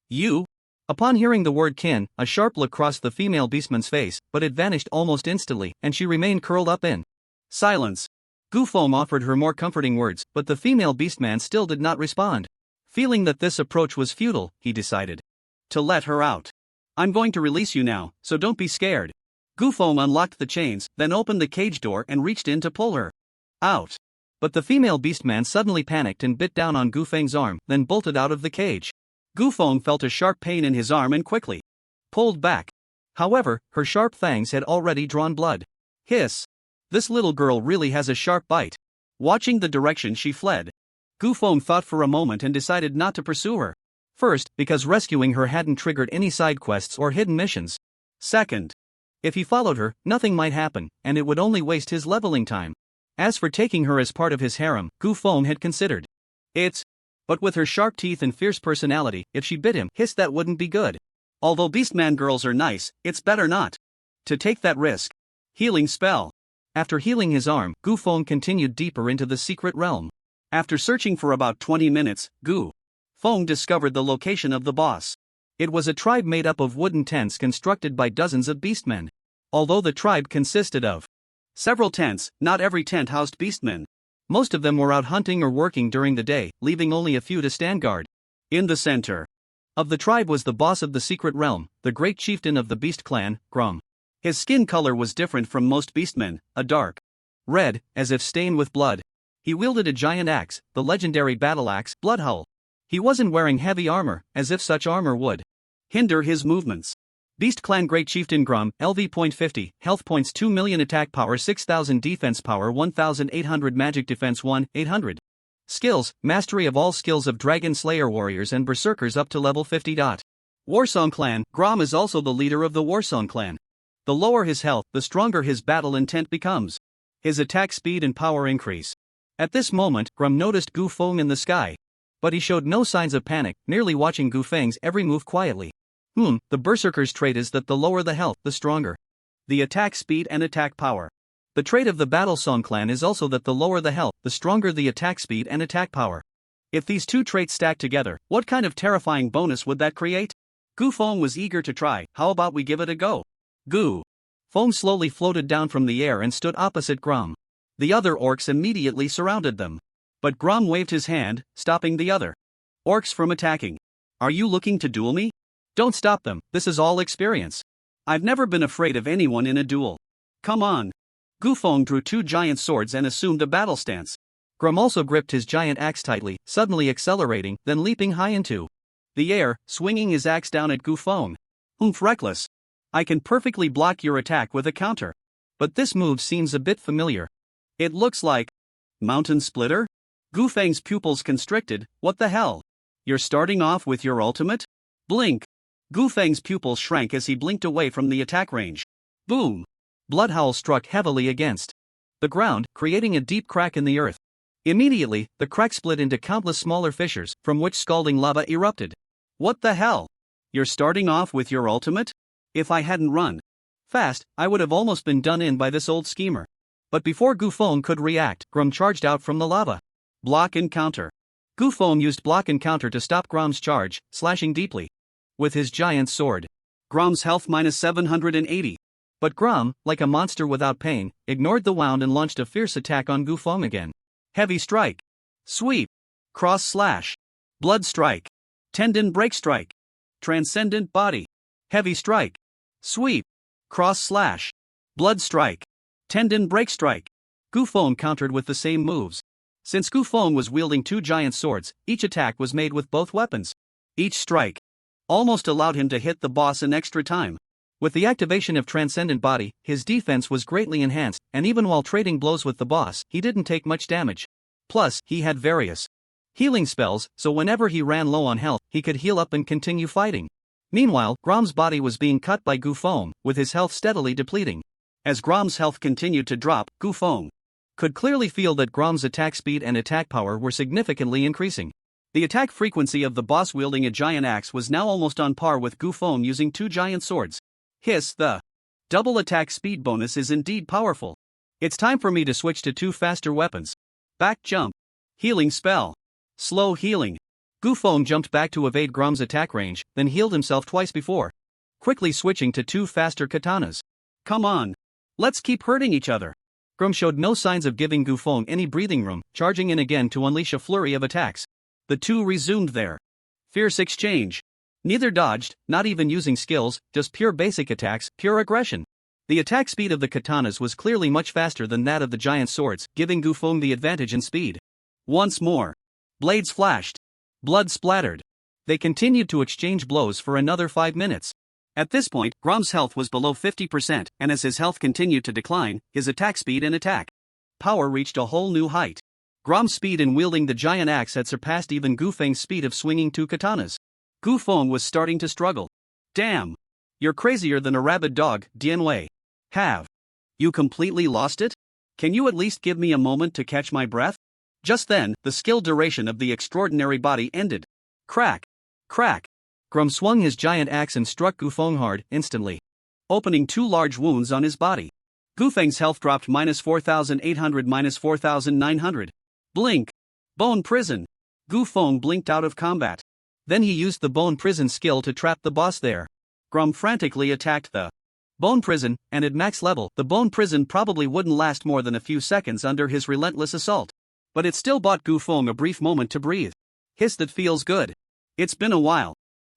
you?" Upon hearing the word kin, a sharp look crossed the female beastman's face, but it vanished almost instantly, and she remained curled up in silence. Gu Feng offered her more comforting words, but the female beastman still did not respond. Feeling that this approach was futile, he decided to let her out. "I'm going to release you now, so don't be scared." Gu Feng unlocked the chains, then opened the cage door and reached in to pull her out. But the female beastman suddenly panicked and bit down on Gu Feng's arm, then bolted out of the cage. Gu Feng felt a sharp pain in his arm and quickly pulled back. However, her sharp fangs had already drawn blood. Hiss! This little girl really has a sharp bite. Watching the direction she fled, Gu Feng thought for a moment and decided not to pursue her. First, because rescuing her hadn't triggered any side quests or hidden missions. Second, if he followed her, nothing might happen, and it would only waste his leveling time. As for taking her as part of his harem, Gu Feng had considered it. But with her sharp teeth and fierce personality, if she bit him, that wouldn't be good. Although beastman girls are nice, it's better not to take that risk. Healing spell. After healing his arm, Gu Feng continued deeper into the secret realm. After searching for about 20 minutes, Gu Feng discovered the location of the boss. It was a tribe made up of wooden tents constructed by dozens of beastmen. Although the tribe consisted of several tents, not every tent housed beastmen. Most of them were out hunting or working during the day, leaving only a few to stand guard. In the center of the tribe was the boss of the secret realm, the great chieftain of the beast clan, Grum. His skin color was different from most beastmen, a dark red, as if stained with blood. He wielded a giant axe, the legendary battle axe, Bloodhowl. He wasn't wearing heavy armor, as if such armor would hinder his movements. Beast Clan Great Chieftain Grum, LV.50, health points 2 million, attack power 6000, defense power 1800, magic defense 1,800. Skills, mastery of all skills of Dragon Slayer warriors and berserkers up to level 50. Warsong Clan, Grum is also the leader of the Warsong Clan. The lower his health, the stronger his battle intent becomes. His attack speed and power increase. At this moment, Grum noticed Gu Feng in the sky. But he showed no signs of panic, merely watching Gu Feng's every move quietly. The berserker's trait is that the lower the health, the stronger the attack speed and attack power. The trait of the Battle Song Clan is also that the lower the health, the stronger the attack speed and attack power. If these two traits stack together, what kind of terrifying bonus would that create? Gu Feng was eager to try. How about we give it a go? Gu Feng slowly floated down from the air and stood opposite Grum. The other orcs immediately surrounded them. But Grum waved his hand, stopping the other orcs from attacking. "Are you looking to duel me? Don't stop them, this is all experience. I've never been afraid of anyone in a duel. Come on." Gu Feng drew two giant swords and assumed a battle stance. Grum also gripped his giant axe tightly, suddenly accelerating, then leaping high into the air, swinging his axe down at Gu Feng. Reckless. I can perfectly block your attack with a counter. But this move seems a bit familiar. It looks like Mountain Splitter? Gu Feng's pupils constricted. What the hell? You're starting off with your ultimate? Blink. Gu Feng's pupils shrank as he blinked away from the attack range. Boom! Bloodhowl struck heavily against the ground, creating a deep crack in the earth. Immediately, the crack split into countless smaller fissures, from which scalding lava erupted. What the hell? You're starting off with your ultimate? If I hadn't run fast, I would have almost been done in by this old schemer. But before Gu Feng could react, Grum charged out from the lava. Block and counter. Gu Feng used block and counter to stop Grum's charge, slashing deeply with his giant sword. Grum's health minus 780. But Grum, like a monster without pain, ignored the wound and launched a fierce attack on Gu Feng again. Heavy strike. Sweep. Cross slash. Blood strike. Tendon break strike. Transcendent body. Heavy strike. Sweep. Cross slash. Blood strike. Tendon break strike. Gu Feng countered with the same moves. Since Gu Feng was wielding two giant swords, each attack was made with both weapons. Each strike almost allowed him to hit the boss in extra time. With the activation of Transcendent Body, his defense was greatly enhanced, and even while trading blows with the boss, he didn't take much damage. Plus, he had various healing spells, so whenever he ran low on health, he could heal up and continue fighting. Meanwhile, Grom's body was being cut by Gufeng, with his health steadily depleting. As Grom's health continued to drop, Gufeng could clearly feel that Grom's attack speed and attack power were significantly increasing. The attack frequency of the boss wielding a giant axe was now almost on par with Gufeng using 2 giant swords. Hiss, the double attack speed bonus is indeed powerful. It's time for me to switch to 2 faster weapons. Back jump. Healing spell. Slow healing. Gufeng jumped back to evade Grom's attack range, then healed himself twice before quickly switching to 2 faster katanas. Come on. Let's keep hurting each other. Grom showed no signs of giving Gufeng any breathing room, charging in again to unleash a flurry of attacks. The two resumed their fierce exchange. Neither dodged, not even using skills, just pure basic attacks, pure aggression. The attack speed of the katanas was clearly much faster than that of the giant swords, giving Gufeng the advantage in speed. Once more. Blades flashed. Blood splattered. They continued to exchange blows for another 5 minutes. At this point, Grom's health was below 50%, and as his health continued to decline, his attack speed and attack power reached a whole new height. Grom's speed in wielding the giant axe had surpassed even Gufeng's speed of swinging 2 katanas. Gufeng was starting to struggle. Damn! You're crazier than a rabid dog, Dianwei. Have you completely lost it? Can you at least give me a moment to catch my breath? Just then, the skill duration of the extraordinary body ended. Crack! Crack! Grom swung his giant axe and struck Gufeng hard, instantly opening 2 large wounds on his body. Gufeng's health dropped -4,800 -4,900. Blink! Bone Prison! Gufeng blinked out of combat. Then he used the Bone Prison skill to trap the boss there. Grom frantically attacked the Bone Prison, and at max level, the Bone Prison probably wouldn't last more than a few seconds under his relentless assault. But it still bought Gufeng a brief moment to breathe. Hiss, that feels good. It's been a while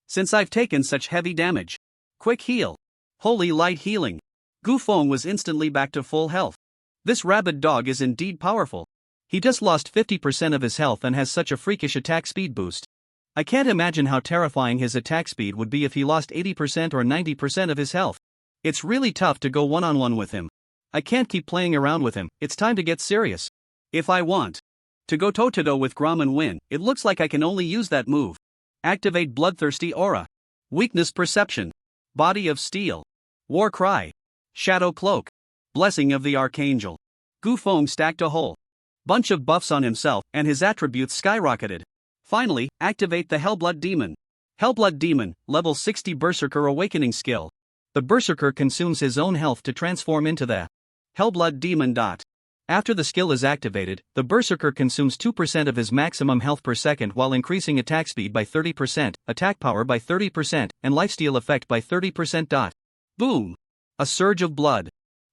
since I've taken such heavy damage. Quick heal. Holy light healing. Gufeng was instantly back to full health. This rabid dog is indeed powerful. He just lost 50% of his health and has such a freakish attack speed boost. I can't imagine how terrifying his attack speed would be if he lost 80% or 90% of his health. It's really tough to go one-on-one with him. I can't keep playing around with him, it's time to get serious. If I want to go toe-to-toe with Grom and win, it looks like I can only use that move. Activate Bloodthirsty Aura. Weakness Perception. Body of Steel. War Cry. Shadow Cloak. Blessing of the Archangel. Gufeng stacked a whole bunch of buffs on himself, and his attributes skyrocketed. Finally, activate the Hellblood Demon. Hellblood Demon, level 60 Berserker Awakening skill. The Berserker consumes his own health to transform into the Hellblood Demon. After the skill is activated, the Berserker consumes 2% of his maximum health per second while increasing attack speed by 30%, attack power by 30%, and lifesteal effect by 30%. Boom! A surge of blood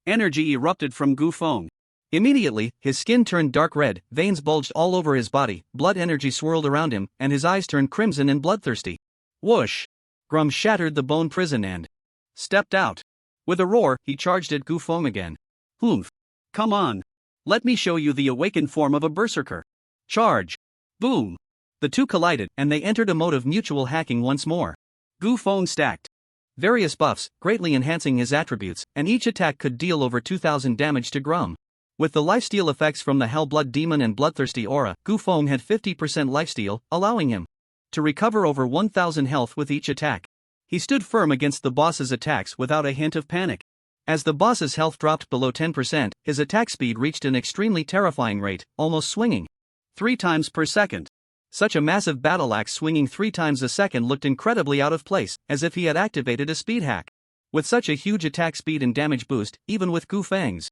energy erupted from Gufeng. Immediately, his skin turned dark red, veins bulged all over his body, blood energy swirled around him, and his eyes turned crimson and bloodthirsty. Whoosh! Grom shattered the Bone Prison and stepped out. With a roar, he charged at Gufeng again. Humph! Come on! Let me show you the awakened form of a berserker. Charge! Boom! The two collided, and they entered a mode of mutual hacking once more. Gufeng stacked various buffs, greatly enhancing his attributes, and each attack could deal over 2,000 damage to Grom. With the lifesteal effects from the Hellblood Demon and Bloodthirsty Aura, Gufeng had 50% lifesteal, allowing him to recover over 1,000 health with each attack. He stood firm against the boss's attacks without a hint of panic. As the boss's health dropped below 10%, his attack speed reached an extremely terrifying rate, almost swinging 3 times per second. Such a massive battle axe swinging 3 times a second looked incredibly out of place, as if he had activated a speed hack. With such a huge attack speed and damage boost, even with Gufeng's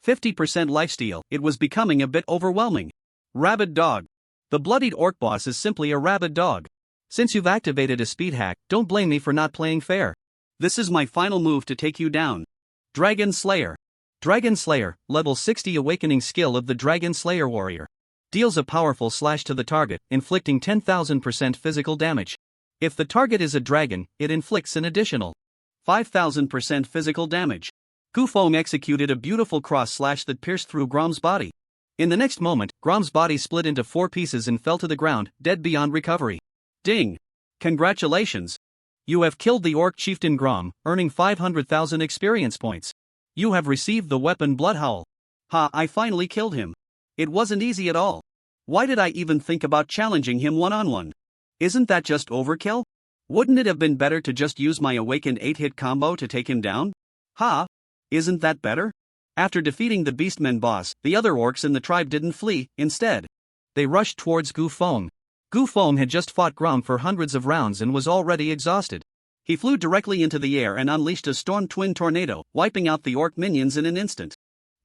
50% lifesteal, it was becoming a bit overwhelming. Rabid dog. The bloodied orc boss is simply a rabid dog. Since you've activated a speed hack, don't blame me for not playing fair. This is my final move to take you down. Dragon Slayer. Dragon Slayer, level 60 awakening skill of the Dragon Slayer warrior. Deals a powerful slash to the target, inflicting 10,000% physical damage. If the target is a dragon, it inflicts an additional 5,000% physical damage. Gufeng executed a beautiful cross slash that pierced through Grom's body. In the next moment, Grom's body split into 4 pieces and fell to the ground, dead beyond recovery. Ding! Congratulations! You have killed the orc chieftain Grom, earning 500,000 experience points. You have received the weapon Bloodhowl. Ha, I finally killed him. It wasn't easy at all. Why did I even think about challenging him one-on-one? Isn't that just overkill? Wouldn't it have been better to just use my awakened 8-hit combo to take him down? Ha! Isn't that better? After defeating the Beastmen boss, the other orcs in the tribe didn't flee, instead. They rushed towards Gu Feng. Gu Feng had just fought Grom for hundreds of rounds and was already exhausted. He flew directly into the air and unleashed a storm twin tornado, wiping out the orc minions in an instant.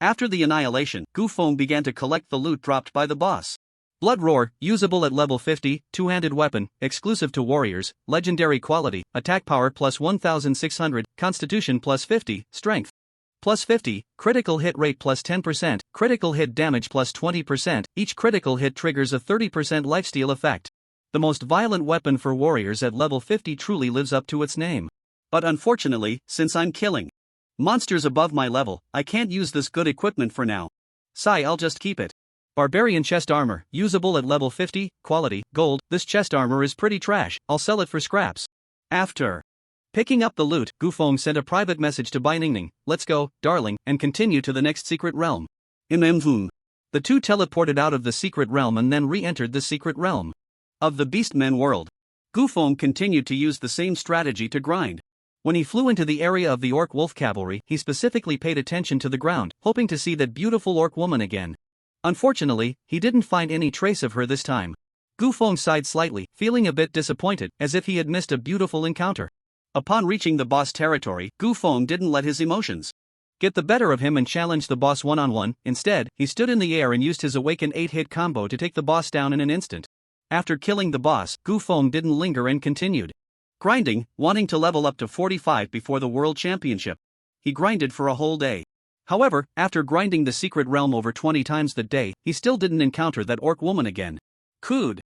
After the annihilation, Gu Feng began to collect the loot dropped by the boss. Blood Roar, usable at level 50, two-handed weapon, exclusive to warriors, legendary quality, attack power plus 1600, constitution plus 50, strength plus 50, critical hit rate plus 10%, critical hit damage plus 20%, each critical hit triggers a 30% lifesteal effect. The most violent weapon for warriors at level 50 truly lives up to its name. But unfortunately, since I'm killing monsters above my level, I can't use this good equipment for now. Sigh, I'll just keep it. Barbarian chest armor, usable at level 50, quality, gold. This chest armor is pretty trash, I'll sell it for scraps. After picking up the loot, Gu Feng sent a private message to Bai Ningning, let's go, darling, and continue to the next secret realm. The two teleported out of the secret realm and then re-entered the secret realm of the Beastmen world. Gu Feng continued to use the same strategy to grind. When he flew into the area of the orc wolf cavalry, he specifically paid attention to the ground, hoping to see that beautiful orc woman again. Unfortunately, he didn't find any trace of her this time. Gu Feng sighed slightly, feeling a bit disappointed, as if he had missed a beautiful encounter. Upon reaching the boss territory, Gu Feng didn't let his emotions get the better of him and challenge the boss one-on-one. Instead, he stood in the air and used his awakened 8-hit combo to take the boss down in an instant. After killing the boss, Gu Feng didn't linger and continued grinding, wanting to level up to 45 before the World Championship. He grinded for a whole day. However, after grinding the secret realm over 20 times that day, he still didn't encounter that orc woman again. Could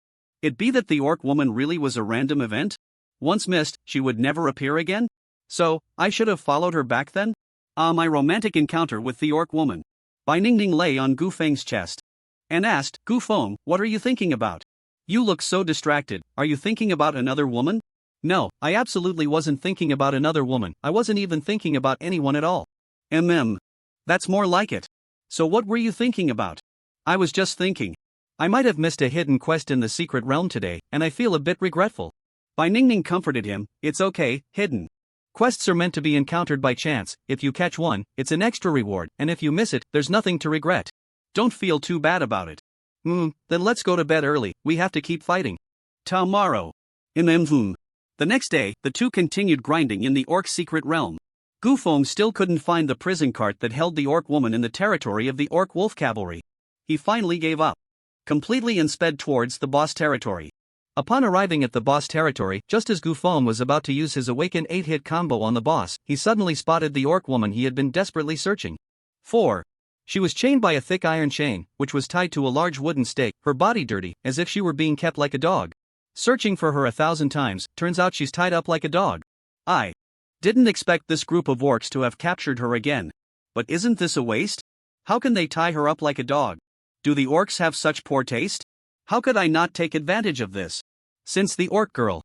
it be that the orc woman really was a random event? Once missed, she would never appear again? So, I should have followed her back then? My romantic encounter with the orc woman. Bai Ningning lay on Gu Feng's chest and asked, Gu Feng, what are you thinking about? You look so distracted, are you thinking about another woman? No, I absolutely wasn't thinking about another woman, I wasn't even thinking about anyone at all. That's more like it. So what were you thinking about? I was just thinking. I might have missed a hidden quest in the secret realm today, and I feel a bit regretful. Bai Ningning comforted him, it's okay, hidden quests are meant to be encountered by chance. If you catch one, it's an extra reward, and if you miss it, there's nothing to regret. Don't feel too bad about it. Then let's go to bed early, we have to keep fighting. Tomorrow. The next day, the two continued grinding in the orc secret realm. Gu Feng still couldn't find the prison cart that held the orc woman in the territory of the orc wolf cavalry. He finally gave up completely and sped towards the boss territory. Upon arriving at the boss territory, just as Gu Feng was about to use his awakened 8-hit combo on the boss, he suddenly spotted the orc woman he had been desperately searching for. She was chained by a thick iron chain, which was tied to a large wooden stake, her body dirty, as if she were being kept like a dog. Searching for her 1,000 times, turns out she's tied up like a dog. I didn't expect this group of orcs to have captured her again. But isn't this a waste? How can they tie her up like a dog? Do the orcs have such poor taste? How could I not take advantage of this? Since the orc girl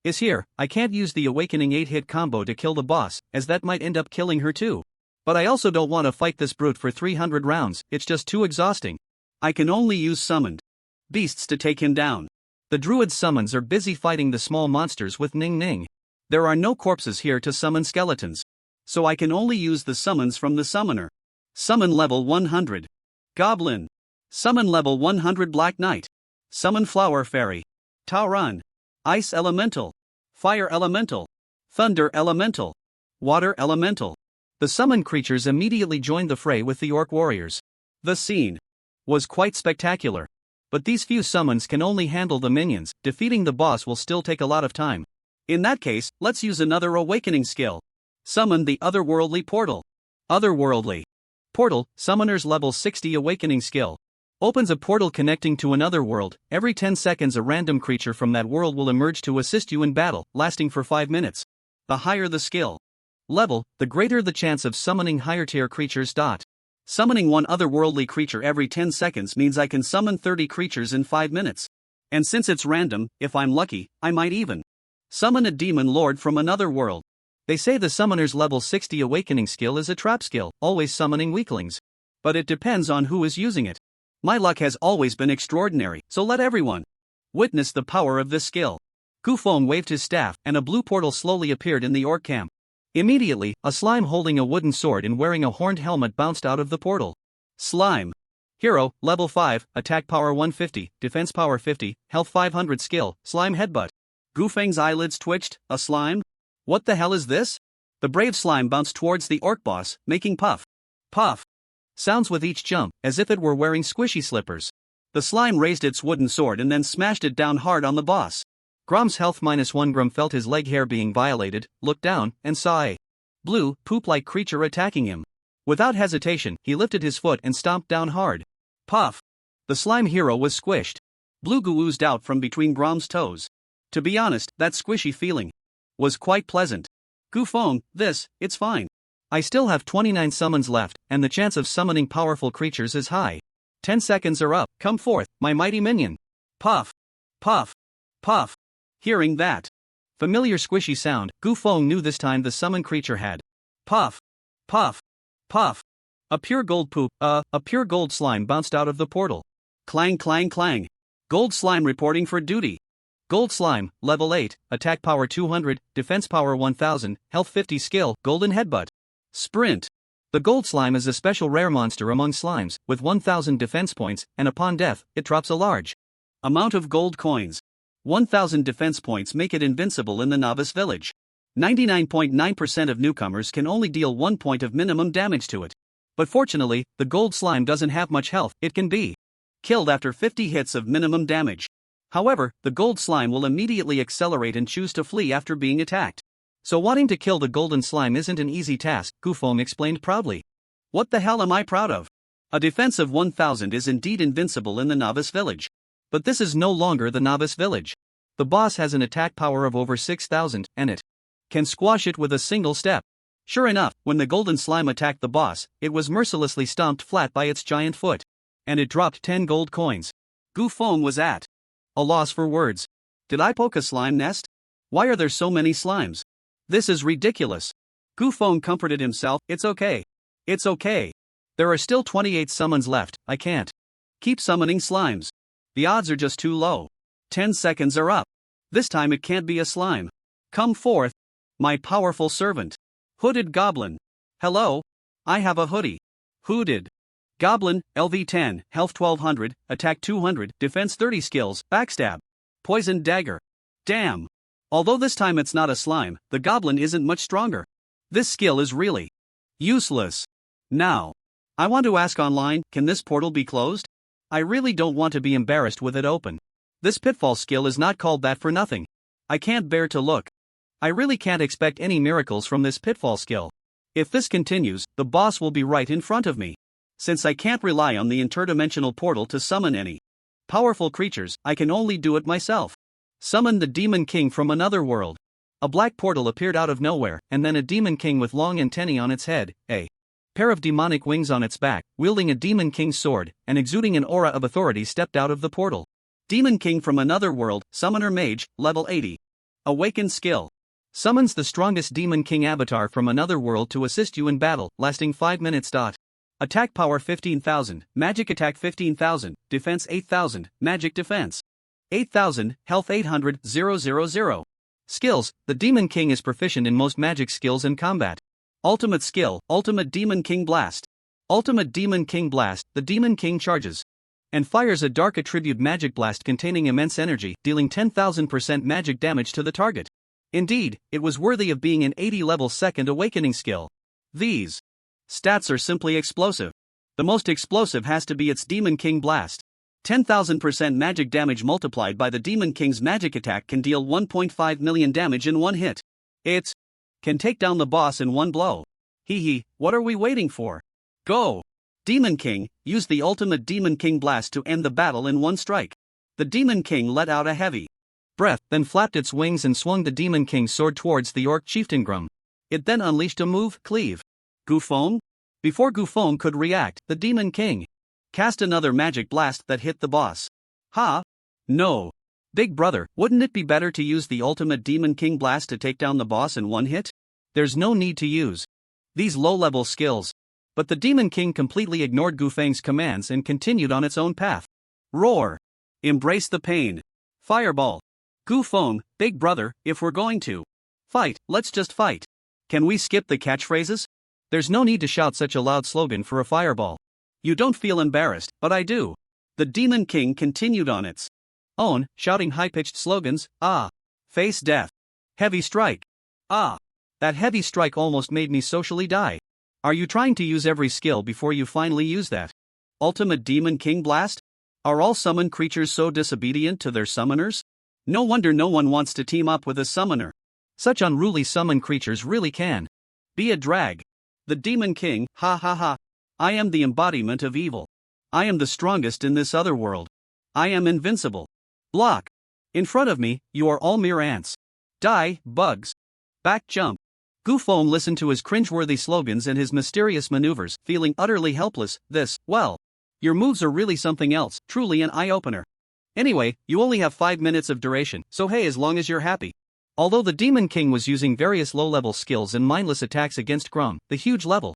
is here, I can't use the awakening 8-hit combo to kill the boss, as that might end up killing her too. But I also don't want to fight this brute for 300 rounds, it's just too exhausting. I can only use summoned beasts to take him down. The druid summons are busy fighting the small monsters with Ning Ning. There are no corpses here to summon skeletons. So I can only use the summons from the summoner. Summon level 100. Goblin. Summon level 100 Black Knight. Summon Flower Fairy. Tauran. Ice Elemental. Fire Elemental. Thunder Elemental. Water Elemental. The summoned creatures immediately joined the fray with the orc warriors. The scene was quite spectacular. But these few summons can only handle the minions, defeating the boss will still take a lot of time. In that case, let's use another awakening skill. Summon the Otherworldly Portal. Otherworldly Portal, Summoner's level 60 awakening skill. Opens a portal connecting to another world. Every 10 seconds a random creature from that world will emerge to assist you in battle, lasting for 5 minutes. The higher the skill level, the greater the chance of summoning higher tier creatures. Summoning one otherworldly creature every 10 seconds means I can summon 30 creatures in 5 minutes. And since it's random, if I'm lucky, I might even Summon a demon lord from another world. They say the summoner's level 60 awakening skill is a trap skill, always summoning weaklings. But it depends on who is using it. My luck has always been extraordinary, so let everyone witness the power of this skill. Gufeng waved his staff, and a blue portal slowly appeared in the orc camp. Immediately, a slime holding a wooden sword and wearing a horned helmet bounced out of the portal. Slime. Hero, level 5, attack power 150, defense power 50, health 500 skill, slime headbutt. Gufeng's eyelids twitched. A slime? What the hell is this? The brave slime bounced towards the orc boss, making puff, puff sounds with each jump, as if it were wearing squishy slippers. The slime raised its wooden sword and then smashed it down hard on the boss. Grom's health -1. Grom felt his leg hair being violated, looked down, and saw a blue, poop-like creature attacking him. Without hesitation, he lifted his foot and stomped down hard. Puff! The slime hero was squished. Blue goo oozed out from between Grom's toes. To be honest, that squishy feeling was quite pleasant. Gufeng, it's fine. I still have 29 summons left, and the chance of summoning powerful creatures is high. 10 seconds are up, come forth, my mighty minion. Puff! Puff! Puff! Hearing that familiar squishy sound, Gufeng knew this time the summoned creature had puff! Puff! Puff! A pure gold poop, a pure gold slime bounced out of the portal. Clang clang clang. Gold slime reporting for duty. Gold slime, level 8, attack power 200, defense power 1000, health 50 skill, golden headbutt. Sprint. The gold slime is a special rare monster among slimes, with 1000 defense points, and upon death, it drops a large amount of gold coins. 1000 defense points make it invincible in the novice village. 99.9% of newcomers can only deal 1 point of minimum damage to it. But fortunately, the gold slime doesn't have much health, it can be killed after 50 hits of minimum damage. However, the gold slime will immediately accelerate and choose to flee after being attacked. So wanting to kill the golden slime isn't an easy task, Gufeng explained proudly. What the hell am I proud of? A defense of 1000 is indeed invincible in the novice village. But this is no longer the novice village. The boss has an attack power of over 6000, and it can squash it with a single step. Sure enough, when the golden slime attacked the boss, it was mercilessly stomped flat by its giant foot. And it dropped 10 gold coins. Gufeng was at a loss for words. Did I poke a slime nest? Why are there so many slimes? This is ridiculous. Gufeng comforted himself, it's okay. It's okay. There are still 28 summons left, I can't keep summoning slimes. The odds are just too low. 10 seconds are up. This time it can't be a slime. Come forth, my powerful servant. Hooded Goblin. Hello? I have a hoodie. Hooded Goblin, LV 10, health 1200, attack 200, defense 30 skills, backstab. Poison dagger. Damn. Although this time it's not a slime, the goblin isn't much stronger. This skill is really useless. Now, I want to ask online, can this portal be closed? I really don't want to be embarrassed with it open. This pitfall skill is not called that for nothing. I can't bear to look. I really can't expect any miracles from this pitfall skill. If this continues, the boss will be right in front of me. Since I can't rely on the interdimensional portal to summon any powerful creatures, I can only do it myself. Summon the Demon King from another world. A black portal appeared out of nowhere, and then a Demon King with long antennae on its head, a pair of demonic wings on its back, wielding a Demon King's sword, and exuding an aura of authority stepped out of the portal. Demon King from another world, Summoner Mage, level 80. Awakened skill. Summons the strongest Demon King avatar from another world to assist you in battle, lasting 5 minutes. Attack power 15,000, magic attack 15,000, defense 8,000, magic defense 8,000, health 800, 000. Skills, the Demon King is proficient in most magic skills and combat. Ultimate skill, Ultimate Demon King Blast. Ultimate Demon King Blast, the Demon King charges and fires a dark attribute magic blast containing immense energy, dealing 10,000% magic damage to the target. Indeed, it was worthy of being an 80 level second awakening skill. These stats are simply explosive. The most explosive has to be its Demon King Blast. 10,000% magic damage multiplied by the Demon King's magic attack can deal 1.5 million damage in one hit. It can take down the boss in one blow. What are we waiting for? Go! Demon King, use the ultimate Demon King Blast to end the battle in one strike. The Demon King let out a heavy breath, then flapped its wings and swung the Demon King's sword towards the orc chieftain Grum. It then unleashed a move, Cleave. Gufeng? Before Gufeng could react, the Demon King cast another magic blast that hit the boss. Ha! No! Big brother, wouldn't it be better to use the ultimate Demon King Blast to take down the boss in one hit? There's no need to use these low-level skills. But the Demon King completely ignored Gufeng's commands and continued on its own path. Roar! Embrace the pain. Fireball. Gufeng, big brother, if we're going to fight, let's just fight. Can we skip the catchphrases? There's no need to shout such a loud slogan for a fireball. You don't feel embarrassed, but I do. The Demon King continued on its own, shouting high-pitched slogans. Face death. Heavy strike. That heavy strike almost made me socially die. Are you trying to use every skill before you finally use that ultimate Demon King Blast? Are all summoned creatures so disobedient to their summoners? No wonder no one wants to team up with a summoner. Such unruly summoned creatures really can be a drag. The Demon King, ha ha ha. I am the embodiment of evil. I am the strongest in this other world. I am invincible. Block. In front of me, you are all mere ants. Die, bugs. Back jump. Gufeng listened to his cringeworthy slogans and his mysterious maneuvers, feeling utterly helpless. Your moves are really something else, truly an eye-opener. Anyway, you only have 5 minutes of duration, so hey, as long as you're happy. Although the Demon King was using various low-level skills and mindless attacks against Grum, the huge level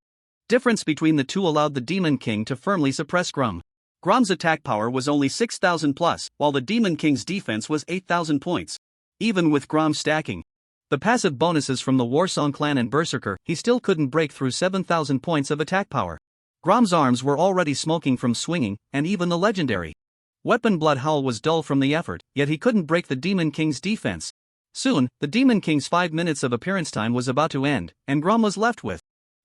difference between the two allowed the Demon King to firmly suppress Grum. Grum's attack power was only 6,000 plus, while the Demon King's defense was 8,000 points. Even with Grum stacking the passive bonuses from the Warsong clan and Berserker, he still couldn't break through 7,000 points of attack power. Grum's arms were already smoking from swinging, and even the legendary weapon Blood Howl was dull from the effort, yet he couldn't break the Demon King's defense. Soon, the Demon King's 5 minutes of appearance time was about to end, and Grum was left with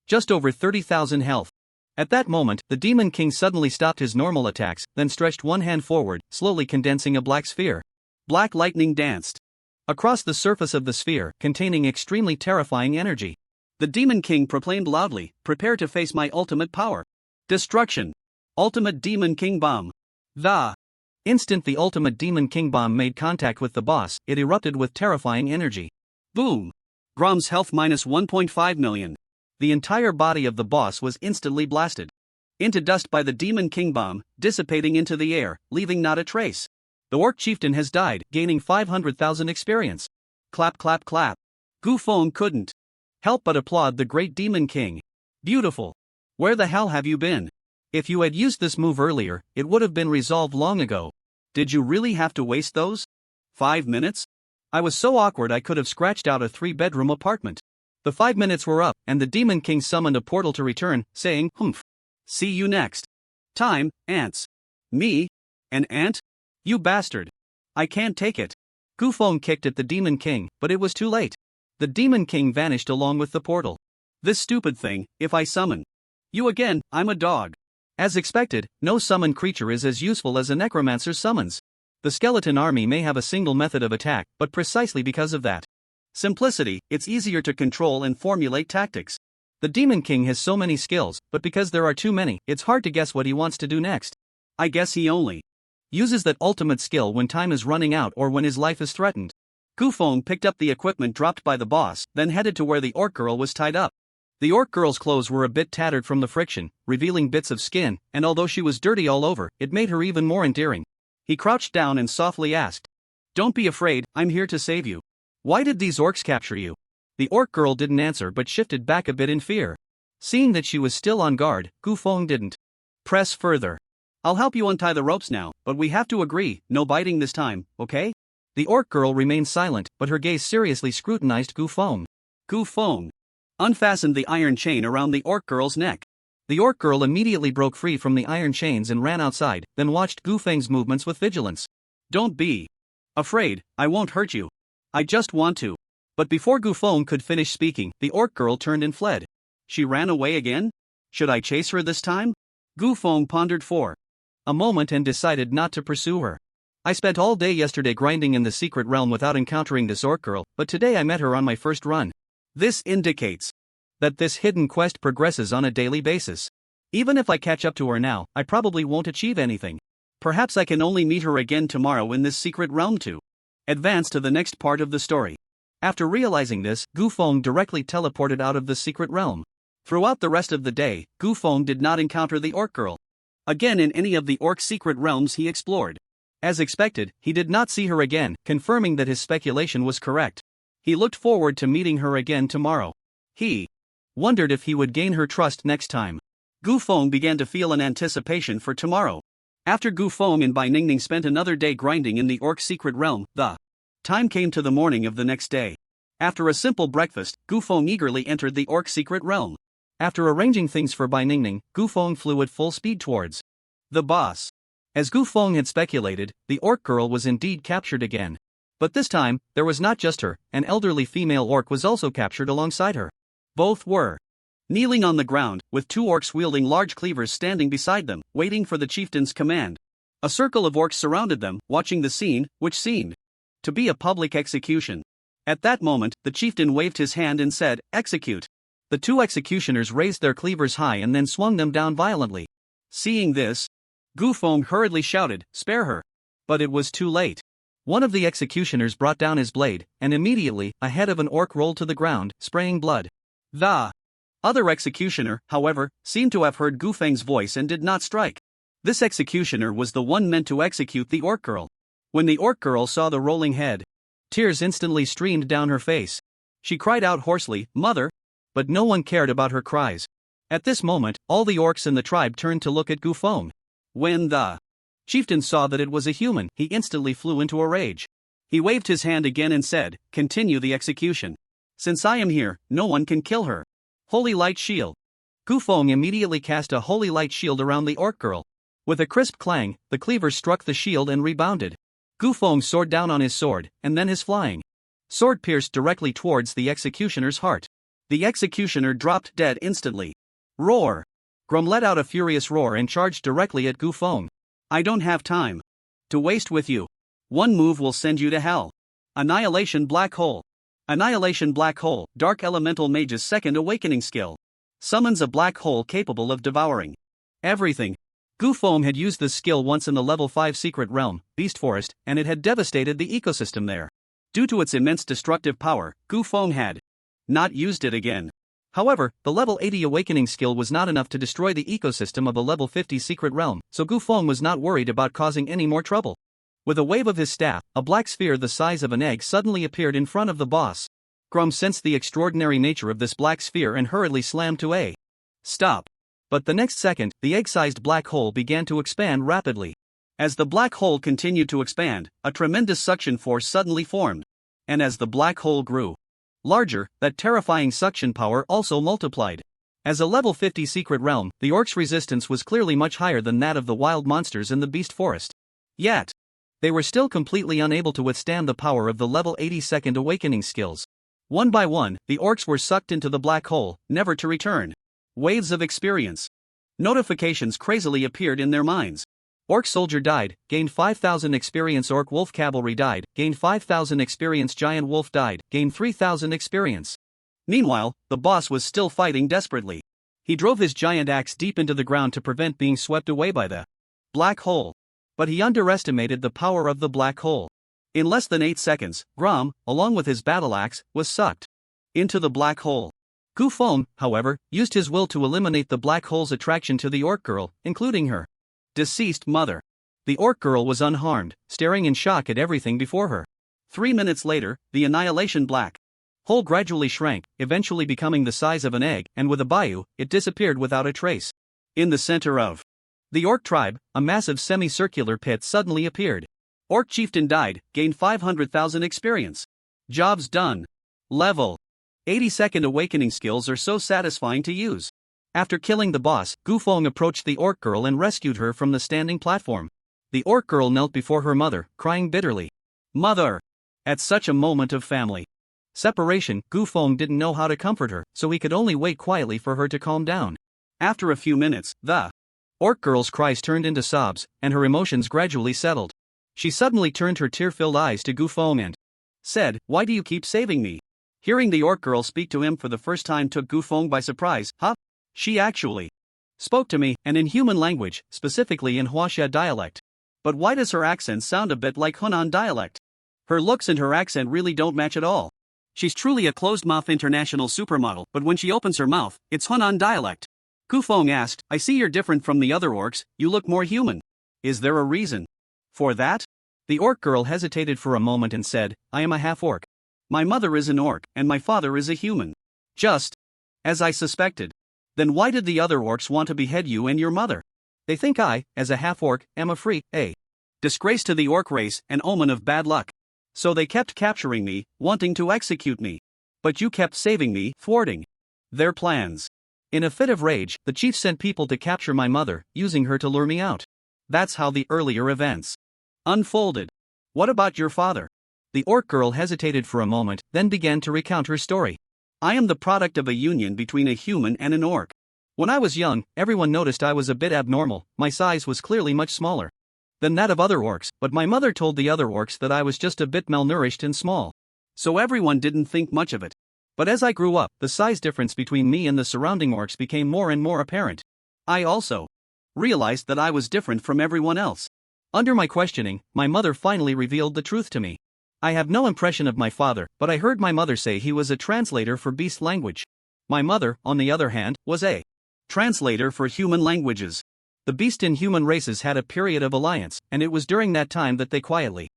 just over 30,000 health. At that moment, the Demon King suddenly stopped his normal attacks, then stretched one hand forward, slowly condensing a black sphere. Black lightning danced across the surface of the sphere, containing extremely terrifying energy. The Demon King proclaimed loudly, "Prepare to face my ultimate power. Destruction. Ultimate Demon King Bomb." The instant the ultimate Demon King Bomb made contact with the boss, it erupted with terrifying energy. Boom! Grum's health minus 1.5 million. The entire body of the boss was instantly blasted into dust by the Demon King Bomb, dissipating into the air, leaving not a trace. The Orc Chieftain has died, gaining 500,000 experience. Clap clap clap. Gufeng couldn't help but applaud the great Demon King. Beautiful. Where the hell have you been? If you had used this move earlier, it would have been resolved long ago. Did you really have to waste those 5 minutes? I was so awkward I could have scratched out a 3-bedroom apartment. The 5 minutes were up, and the Demon King summoned a portal to return, saying, "Humph. See you next time, ants." Me? An ant? You bastard. I can't take it. Gufeng kicked at the Demon King, but it was too late. The Demon King vanished along with the portal. This stupid thing, if I summon you again, I'm a dog. As expected, no summoned creature is as useful as a necromancer's summons. The skeleton army may have a single method of attack, but precisely because of that simplicity, it's easier to control and formulate tactics. The Demon King has so many skills, but because there are too many, it's hard to guess what he wants to do next. I guess he only uses that ultimate skill when time is running out or when his life is threatened. Gufeng picked up the equipment dropped by the boss, then headed to where the Orc Girl was tied up. The Orc Girl's clothes were a bit tattered from the friction, revealing bits of skin, and although she was dirty all over, it made her even more endearing. He crouched down and softly asked, "Don't be afraid, I'm here to save you. Why did these orcs capture you?" The Orc Girl didn't answer but shifted back a bit in fear. Seeing that she was still on guard, Gufeng didn't press further. "I'll help you untie the ropes now, but we have to agree, no biting this time, okay?" The Orc Girl remained silent, but her gaze seriously scrutinized Gufeng. Gufeng unfastened the iron chain around the Orc Girl's neck. The Orc Girl immediately broke free from the iron chains and ran outside, then watched Gufeng's movements with vigilance. "Don't be afraid, I won't hurt you. I just want to." But before Gufeng could finish speaking, the Orc Girl turned and fled. She ran away again? Should I chase her this time? Gufeng pondered for a moment and decided not to pursue her. "I spent all day yesterday grinding in the secret realm without encountering this Orc Girl, but today I met her on my first run. This indicates that this hidden quest progresses on a daily basis. Even if I catch up to her now, I probably won't achieve anything. Perhaps I can only meet her again tomorrow in this secret realm to advance to the next part of the story." After realizing this, Gufeng directly teleported out of the secret realm. Throughout the rest of the day, Gufeng did not encounter the Orc Girl again in any of the Orc secret realms he explored. As expected, he did not see her again, confirming that his speculation was correct. He looked forward to meeting her again tomorrow. He wondered if he would gain her trust next time. Gu Feng began to feel an anticipation for tomorrow. After Gu Feng and Bai Ningning spent another day grinding in the orc secret realm, the time came to the morning of the next day. After a simple breakfast, Gu Feng eagerly entered the orc secret realm. After arranging things for Bai Ningning, Gu Feng flew at full speed towards the boss. As Gu Feng had speculated, the orc girl was indeed captured again. But this time, there was not just her, an elderly female orc was also captured alongside her. Both were kneeling on the ground, with two orcs wielding large cleavers standing beside them, waiting for the chieftain's command. A circle of orcs surrounded them, watching the scene, which seemed to be a public execution. At that moment, the chieftain waved his hand and said, "Execute." The two executioners raised their cleavers high and then swung them down violently. Seeing this, Gu Feng hurriedly shouted, "Spare her." But it was too late. One of the executioners brought down his blade, and immediately, a head of an orc rolled to the ground, spraying blood. The other executioner, however, seemed to have heard Gu Feng's voice and did not strike. This executioner was the one meant to execute the orc girl. When the orc girl saw the rolling head, tears instantly streamed down her face. She cried out hoarsely, "Mother!" But no one cared about her cries. At this moment, all the orcs in the tribe turned to look at Gu Feng. When the chieftain saw that it was a human, he instantly flew into a rage. He waved his hand again and said, "Continue the execution. Since I am here, no one can kill her." Holy Light Shield. Gu Feng immediately cast a holy light shield around the orc girl. With a crisp clang, the cleaver struck the shield and rebounded. Gu Feng soared down on his sword, and then his flying sword pierced directly towards the executioner's heart. The executioner dropped dead instantly. Roar! Grum let out a furious roar and charged directly at Gu Feng. "I don't have time to waste with you. One move will send you to hell." Annihilation Black Hole. Annihilation Black Hole, Dark Elemental Mage's second awakening skill. Summons a black hole capable of devouring everything. Gu Feng had used this skill once in the level 5 secret realm, Beast Forest, and it had devastated the ecosystem there. Due to its immense destructive power, Gu Feng had not used it again. However, the level 80 awakening skill was not enough to destroy the ecosystem of a level 50 secret realm, so Gu Feng was not worried about causing any more trouble. With a wave of his staff, a black sphere the size of an egg suddenly appeared in front of the boss. Grum sensed the extraordinary nature of this black sphere and hurriedly slammed to a stop. But the next second, the egg-sized black hole began to expand rapidly. As the black hole continued to expand, a tremendous suction force suddenly formed. And as the black hole grew larger, that terrifying suction power also multiplied. As a level 50 secret realm, the orcs' resistance was clearly much higher than that of the wild monsters in the Beast Forest. Yet, they were still completely unable to withstand the power of the level 80 second awakening skills. One by one, the orcs were sucked into the black hole, never to return. Waves of experience. Notifications crazily appeared in their minds. Orc Soldier died, gained 5,000 experience. Orc Wolf Cavalry died, gained 5,000 experience. Giant Wolf died, gained 3,000 experience. Meanwhile, the boss was still fighting desperately. He drove his giant axe deep into the ground to prevent being swept away by the black hole. But he underestimated the power of the black hole. In less than 8 seconds, Grom, along with his battle axe, was sucked into the black hole. Gu Feng, however, used his will to eliminate the black hole's attraction to the orc girl, including her deceased mother. The orc girl was unharmed, staring in shock at everything before her. 3 minutes later, the annihilation black hole gradually shrank, eventually becoming the size of an egg, and with a bayou, it disappeared without a trace. In the center of the orc tribe, a massive semicircular pit suddenly appeared. Orc chieftain died, gained 500,000 experience. Job's done. Level 80 second awakening skills are so satisfying to use. After killing the boss, Gu Feng approached the orc girl and rescued her from the standing platform. The orc girl knelt before her mother, crying bitterly. "Mother!" At such a moment of family separation, Gu Feng didn't know how to comfort her, so he could only wait quietly for her to calm down. After a few minutes, the orc girl's cries turned into sobs, and her emotions gradually settled. She suddenly turned her tear-filled eyes to Gu Feng and said, "Why do you keep saving me?" Hearing the orc girl speak to him for the first time took Gu Feng by surprise. Huh? She actually spoke to me, and in human language, specifically in Huaxia dialect. But why does her accent sound a bit like Hunan dialect? Her looks and her accent really don't match at all. She's truly a closed-mouth international supermodel, but when she opens her mouth, it's Hunan dialect. Gu Feng asked, "I see you're different from the other orcs, you look more human. Is there a reason for that?" The orc girl hesitated for a moment and said, I am a half-orc. My mother is an orc, and my father is a human. Just as I suspected. Then why did the other orcs want to behead you and your mother? They think I, as a half-orc, am a freak, a disgrace to the orc race, an omen of bad luck. So they kept capturing me, wanting to execute me. But you kept saving me, thwarting their plans. In a fit of rage, the chief sent people to capture my mother, using her to lure me out. That's how the earlier events unfolded. What about your father? The orc girl hesitated for a moment, then began to recount her story. I am the product of a union between a human and an orc. When I was young, everyone noticed I was a bit abnormal. My size was clearly much smaller than that of other orcs, but my mother told the other orcs that I was just a bit malnourished and small. So everyone didn't think much of it. But as I grew up, the size difference between me and the surrounding orcs became more and more apparent. I also realized that I was different from everyone else. Under my questioning, my mother finally revealed the truth to me. I have no impression of my father, but I heard my mother say he was a translator for beast language. My mother, on the other hand, was a translator for human languages. The beast and human races had a period of alliance, and it was during that time that they quietly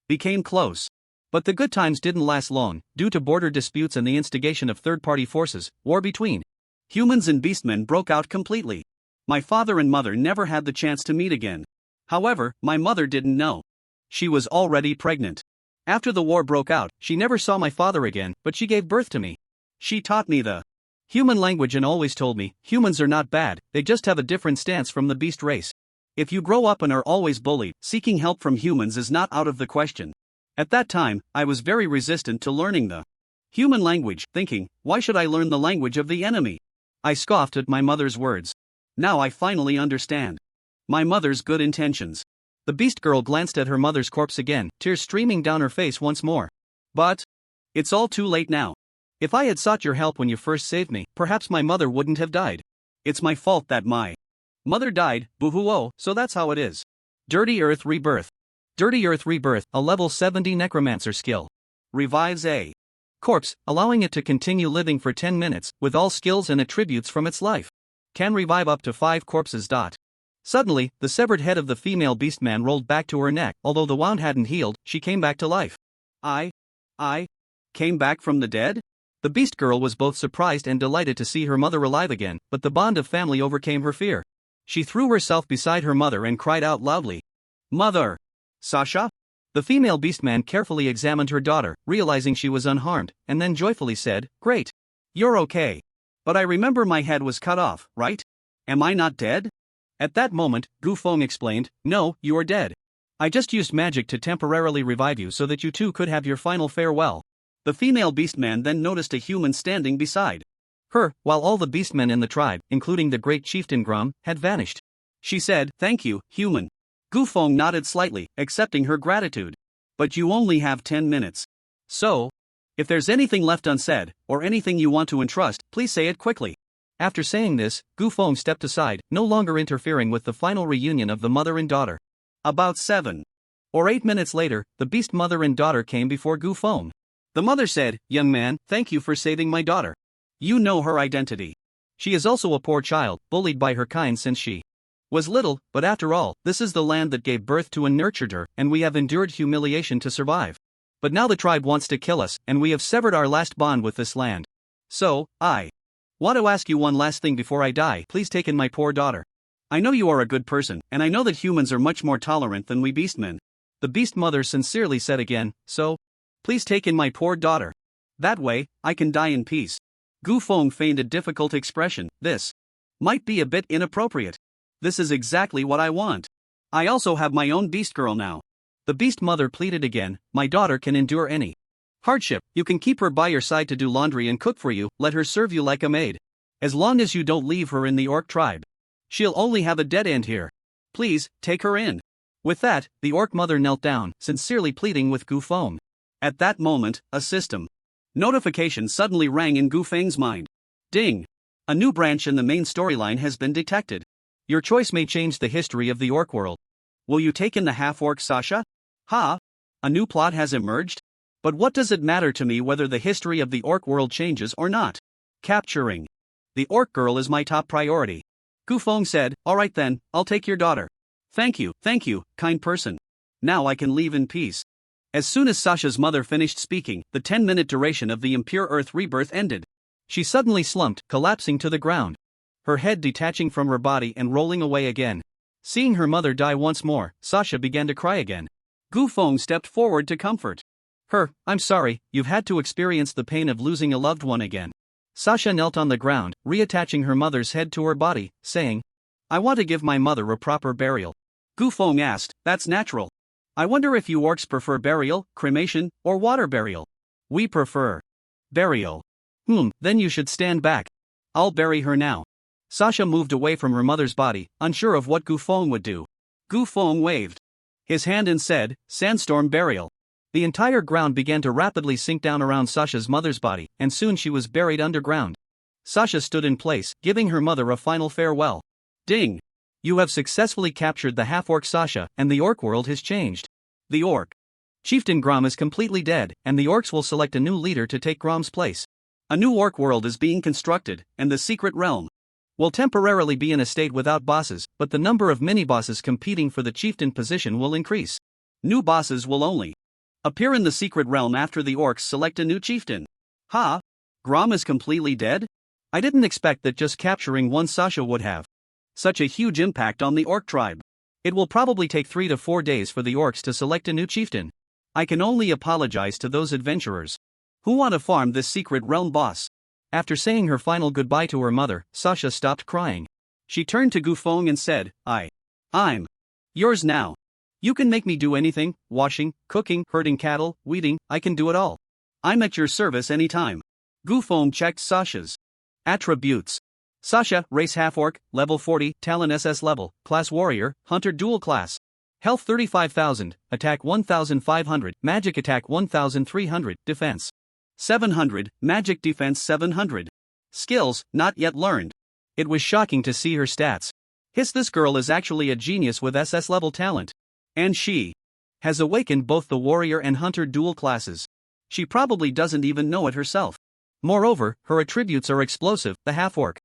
became close. But the good times didn't last long. Due to border disputes and the instigation of third-party forces, war between humans and beastmen broke out completely. My father and mother never had the chance to meet again. However, my mother didn't know. She was already pregnant. After the war broke out, she never saw my father again, but she gave birth to me. She taught me the human language and always told me, humans are not bad, they just have a different stance from the beast race. If you grow up and are always bullied, seeking help from humans is not out of the question. At that time, I was very resistant to learning the human language, thinking, why should I learn the language of the enemy? I scoffed at my mother's words. Now I finally understand my mother's good intentions. The beast girl glanced at her mother's corpse again, tears streaming down her face once more. But it's all too late now. If I had sought your help when you first saved me, perhaps my mother wouldn't have died. It's my fault that my mother died, boo-hoo-oh, so that's how it is. Dirty Earth Rebirth. Dirty Earth Rebirth, a level 70 necromancer skill. Revives a corpse, allowing it to continue living for 10 minutes, with all skills and attributes from its life. Can revive up to 5 corpses. Suddenly, the severed head of the female beastman rolled back to her neck. Although the wound hadn't healed, she came back to life. I came back from the dead? The beast girl was both surprised and delighted to see her mother alive again, but the bond of family overcame her fear. She threw herself beside her mother and cried out loudly, Mother! Sasha? The female beastman carefully examined her daughter, realizing she was unharmed, and then joyfully said, Great! You're okay. But I remember my head was cut off, right? Am I not dead? At that moment, Gu Feng explained, No, you are dead. I just used magic to temporarily revive you so that you two could have your final farewell. The female beastman then noticed a human standing beside her, while all the beastmen in the tribe, including the great chieftain Grum, had vanished. She said, Thank you, human. Gu Feng nodded slightly, accepting her gratitude. But you only have 10 minutes. So, if there's anything left unsaid, or anything you want to entrust, please say it quickly. After saying this, Gu Feng stepped aside, no longer interfering with the final reunion of the mother and daughter. About 7 or 8 minutes later, the beast mother and daughter came before Gu Feng. The mother said, Young man, thank you for saving my daughter. You know her identity. She is also a poor child, bullied by her kind since she was little, but after all, this is the land that gave birth to and nurtured her, and we have endured humiliation to survive. But now the tribe wants to kill us, and we have severed our last bond with this land. So, I want to ask you one last thing before I die. Please take in my poor daughter. I know you are a good person, and I know that humans are much more tolerant than we beastmen. The beast mother sincerely said again, so, please take in my poor daughter. That way, I can die in peace. Gu Feng feigned a difficult expression. This might be a bit inappropriate. This is exactly what I want. I also have my own beast girl now. The beast mother pleaded again, My daughter can endure any hardship. You can keep her by your side to do laundry and cook for you, let her serve you like a maid. As long as you don't leave her in the orc tribe. She'll only have a dead end here. Please, take her in. With that, the orc mother knelt down, sincerely pleading with Gu Feng. At that moment, a system notification suddenly rang in Gu Feng's mind. Ding! A new branch in the main storyline has been detected. Your choice may change the history of the orc world. Will you take in the half-orc Sasha? Ha! A new plot has emerged? But what does it matter to me whether the history of the orc world changes or not? Capturing the orc girl is my top priority. Gu Feng said, Alright then, I'll take your daughter. Thank you, kind person. Now I can leave in peace. As soon as Sasha's mother finished speaking, the 10-minute duration of the impure earth rebirth ended. She suddenly slumped, collapsing to the ground. Her head detaching from her body and rolling away again. Seeing her mother die once more, Sasha began to cry again. Gu Feng stepped forward to comfort her. I'm sorry, you've had to experience the pain of losing a loved one again. Sasha knelt on the ground, reattaching her mother's head to her body, saying, I want to give my mother a proper burial. Gu Feng asked, That's natural. I wonder if you orcs prefer burial, cremation, or water burial. We prefer burial. Then you should stand back. I'll bury her now. Sasha moved away from her mother's body, unsure of what Gu Feng would do. Gu Feng waved his hand and said, Sandstorm burial. The entire ground began to rapidly sink down around Sasha's mother's body, and soon she was buried underground. Sasha stood in place, giving her mother a final farewell. Ding! You have successfully captured the half-orc Sasha, and the orc world has changed. The orc chieftain Grom is completely dead, and the orcs will select a new leader to take Grom's place. A new orc world is being constructed, and the secret realm will temporarily be in a state without bosses, but the number of mini-bosses competing for the chieftain position will increase. New bosses will only appear in the secret realm after the orcs select a new chieftain. Ha! Grom is completely dead? I didn't expect that just capturing one Sasha would have such a huge impact on the orc tribe. It will probably take 3 to 4 days for the orcs to select a new chieftain. I can only apologize to those adventurers who want to farm this secret realm boss. After saying her final goodbye to her mother, Sasha stopped crying. She turned to Gu Feng and said, I'm yours now. You can make me do anything, washing, cooking, herding cattle, weeding, I can do it all. I'm at your service anytime. Gu Feng checked Sasha's attributes. Sasha, race half-orc, level 40, talent SS level, class warrior, hunter dual class. Health 35,000, attack 1,500, magic attack 1,300, defense 700, magic defense 700. Skills, not yet learned. It was shocking to see her stats. This girl is actually a genius with SS level talent. And she has awakened both the warrior and hunter dual classes. She probably doesn't even know it herself. Moreover, her attributes are explosive, the half-orc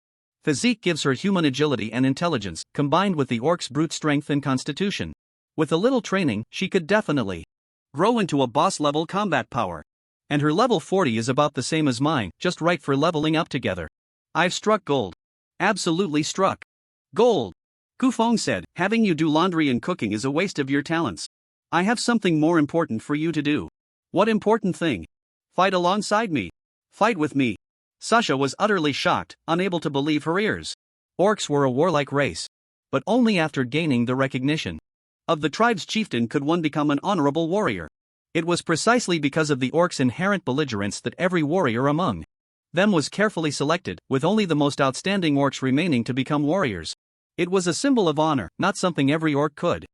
physique gives her human agility and intelligence, combined with the orc's brute strength and constitution. With a little training, she could definitely grow into a boss-level combat power. And her level 40 is about the same as mine, just right for leveling up together. I've struck gold. Absolutely struck gold. Gu Feng said, having you do laundry and cooking is a waste of your talents. I have something more important for you to do. What important thing? Fight alongside me. Fight with me. Sasha was utterly shocked, unable to believe her ears. Orcs were a warlike race. But only after gaining the recognition of the tribe's chieftain could one become an honorable warrior. It was precisely because of the orcs' inherent belligerence that every warrior among them was carefully selected, with only the most outstanding orcs remaining to become warriors. It was a symbol of honor, not something every orc could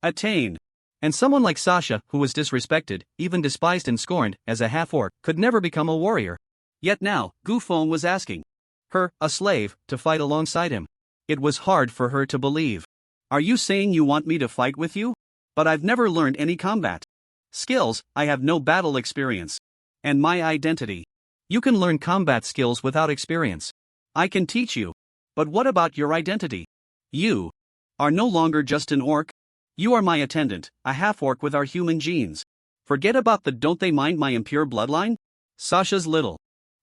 attain. And someone like Sasha, who was disrespected, even despised and scorned, as a half-orc, could never become a warrior. Yet now, Gu Feng was asking her, a slave, to fight alongside him. It was hard for her to believe. Are you saying you want me to fight with you? But I've never learned any combat skills, I have no battle experience. And my identity. You can learn combat skills without experience. I can teach you. But what about your identity? You are no longer just an orc. You are my attendant, a half-orc with our human genes. Forget about the don't they mind my impure bloodline? Sasha's little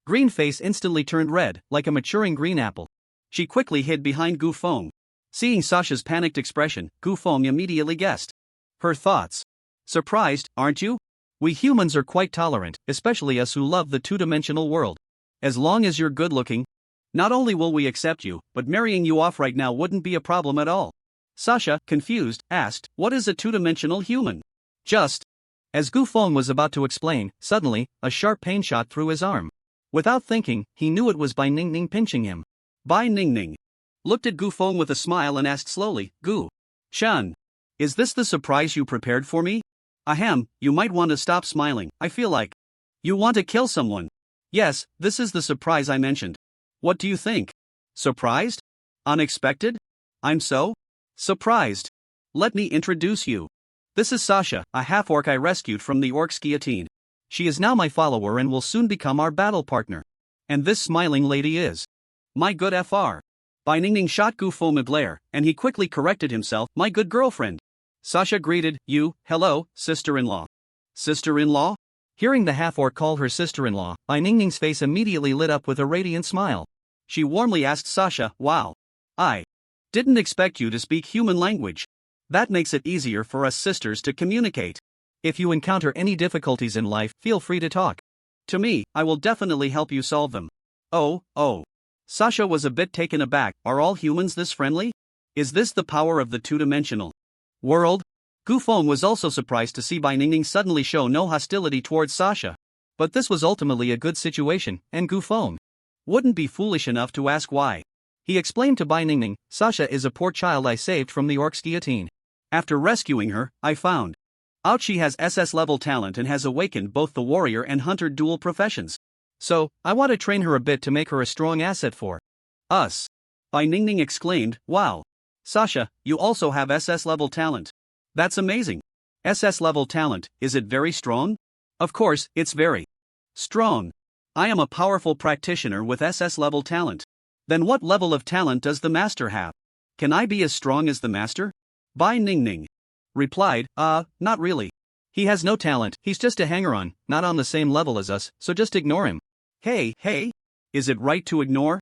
green face instantly turned red, like a maturing green apple. She quickly hid behind Gu Feng. Seeing Sasha's panicked expression, Gu Feng immediately guessed her thoughts. Surprised, aren't you? We humans are quite tolerant, especially us who love the two-dimensional world. As long as you're good-looking, not only will we accept you, but marrying you off right now wouldn't be a problem at all. Sasha, confused, asked, what is a two-dimensional human? Just as Gu Feng was about to explain, suddenly, a sharp pain shot through his arm. Without thinking, he knew it was Bai Ningning pinching him. Bai Ningning looked at Gu Feng with a smile and asked slowly, Gu Chun, is this the surprise you prepared for me? Ahem, you might want to stop smiling, I feel like you want to kill someone. Yes, this is the surprise I mentioned. What do you think? Surprised? Unexpected? I'm so surprised. Let me introduce you. This is Sasha, a half-orc I rescued from the orc's guillotine. She is now my follower and will soon become our battle partner. And this smiling lady is my good FR. Bai Ningning shot Gu Feng a glare, and he quickly corrected himself, my good girlfriend. Sasha greeted, you, hello, sister-in-law. Sister-in-law? Hearing the half-orc call her sister-in-law, Bai Ningning's face immediately lit up with a radiant smile. She warmly asked Sasha, wow. I didn't expect you to speak human language. That makes it easier for us sisters to communicate. If you encounter any difficulties in life, feel free to talk to me, I will definitely help you solve them. Oh. Sasha was a bit taken aback. Are all humans this friendly? Is this the power of the two-dimensional world? Gu Feng was also surprised to see Bai Ningning suddenly show no hostility towards Sasha. But this was ultimately a good situation, and Gu Feng wouldn't be foolish enough to ask why. He explained to Bai Ningning, Sasha is a poor child I saved from the orc's guillotine. After rescuing her, I found out she has SS-level talent and has awakened both the warrior and hunter dual professions. So, I want to train her a bit to make her a strong asset for us. Bai Ningning exclaimed, wow. Sasha, you also have SS-level talent. That's amazing. SS-level talent, is it very strong? Of course, it's very strong. I am a powerful practitioner with SS-level talent. Then what level of talent does the master have? Can I be as strong as the master? Bai Ningning replied, not really. He has no talent, he's just a hanger-on, not on the same level as us, so just ignore him. Hey, is it right to ignore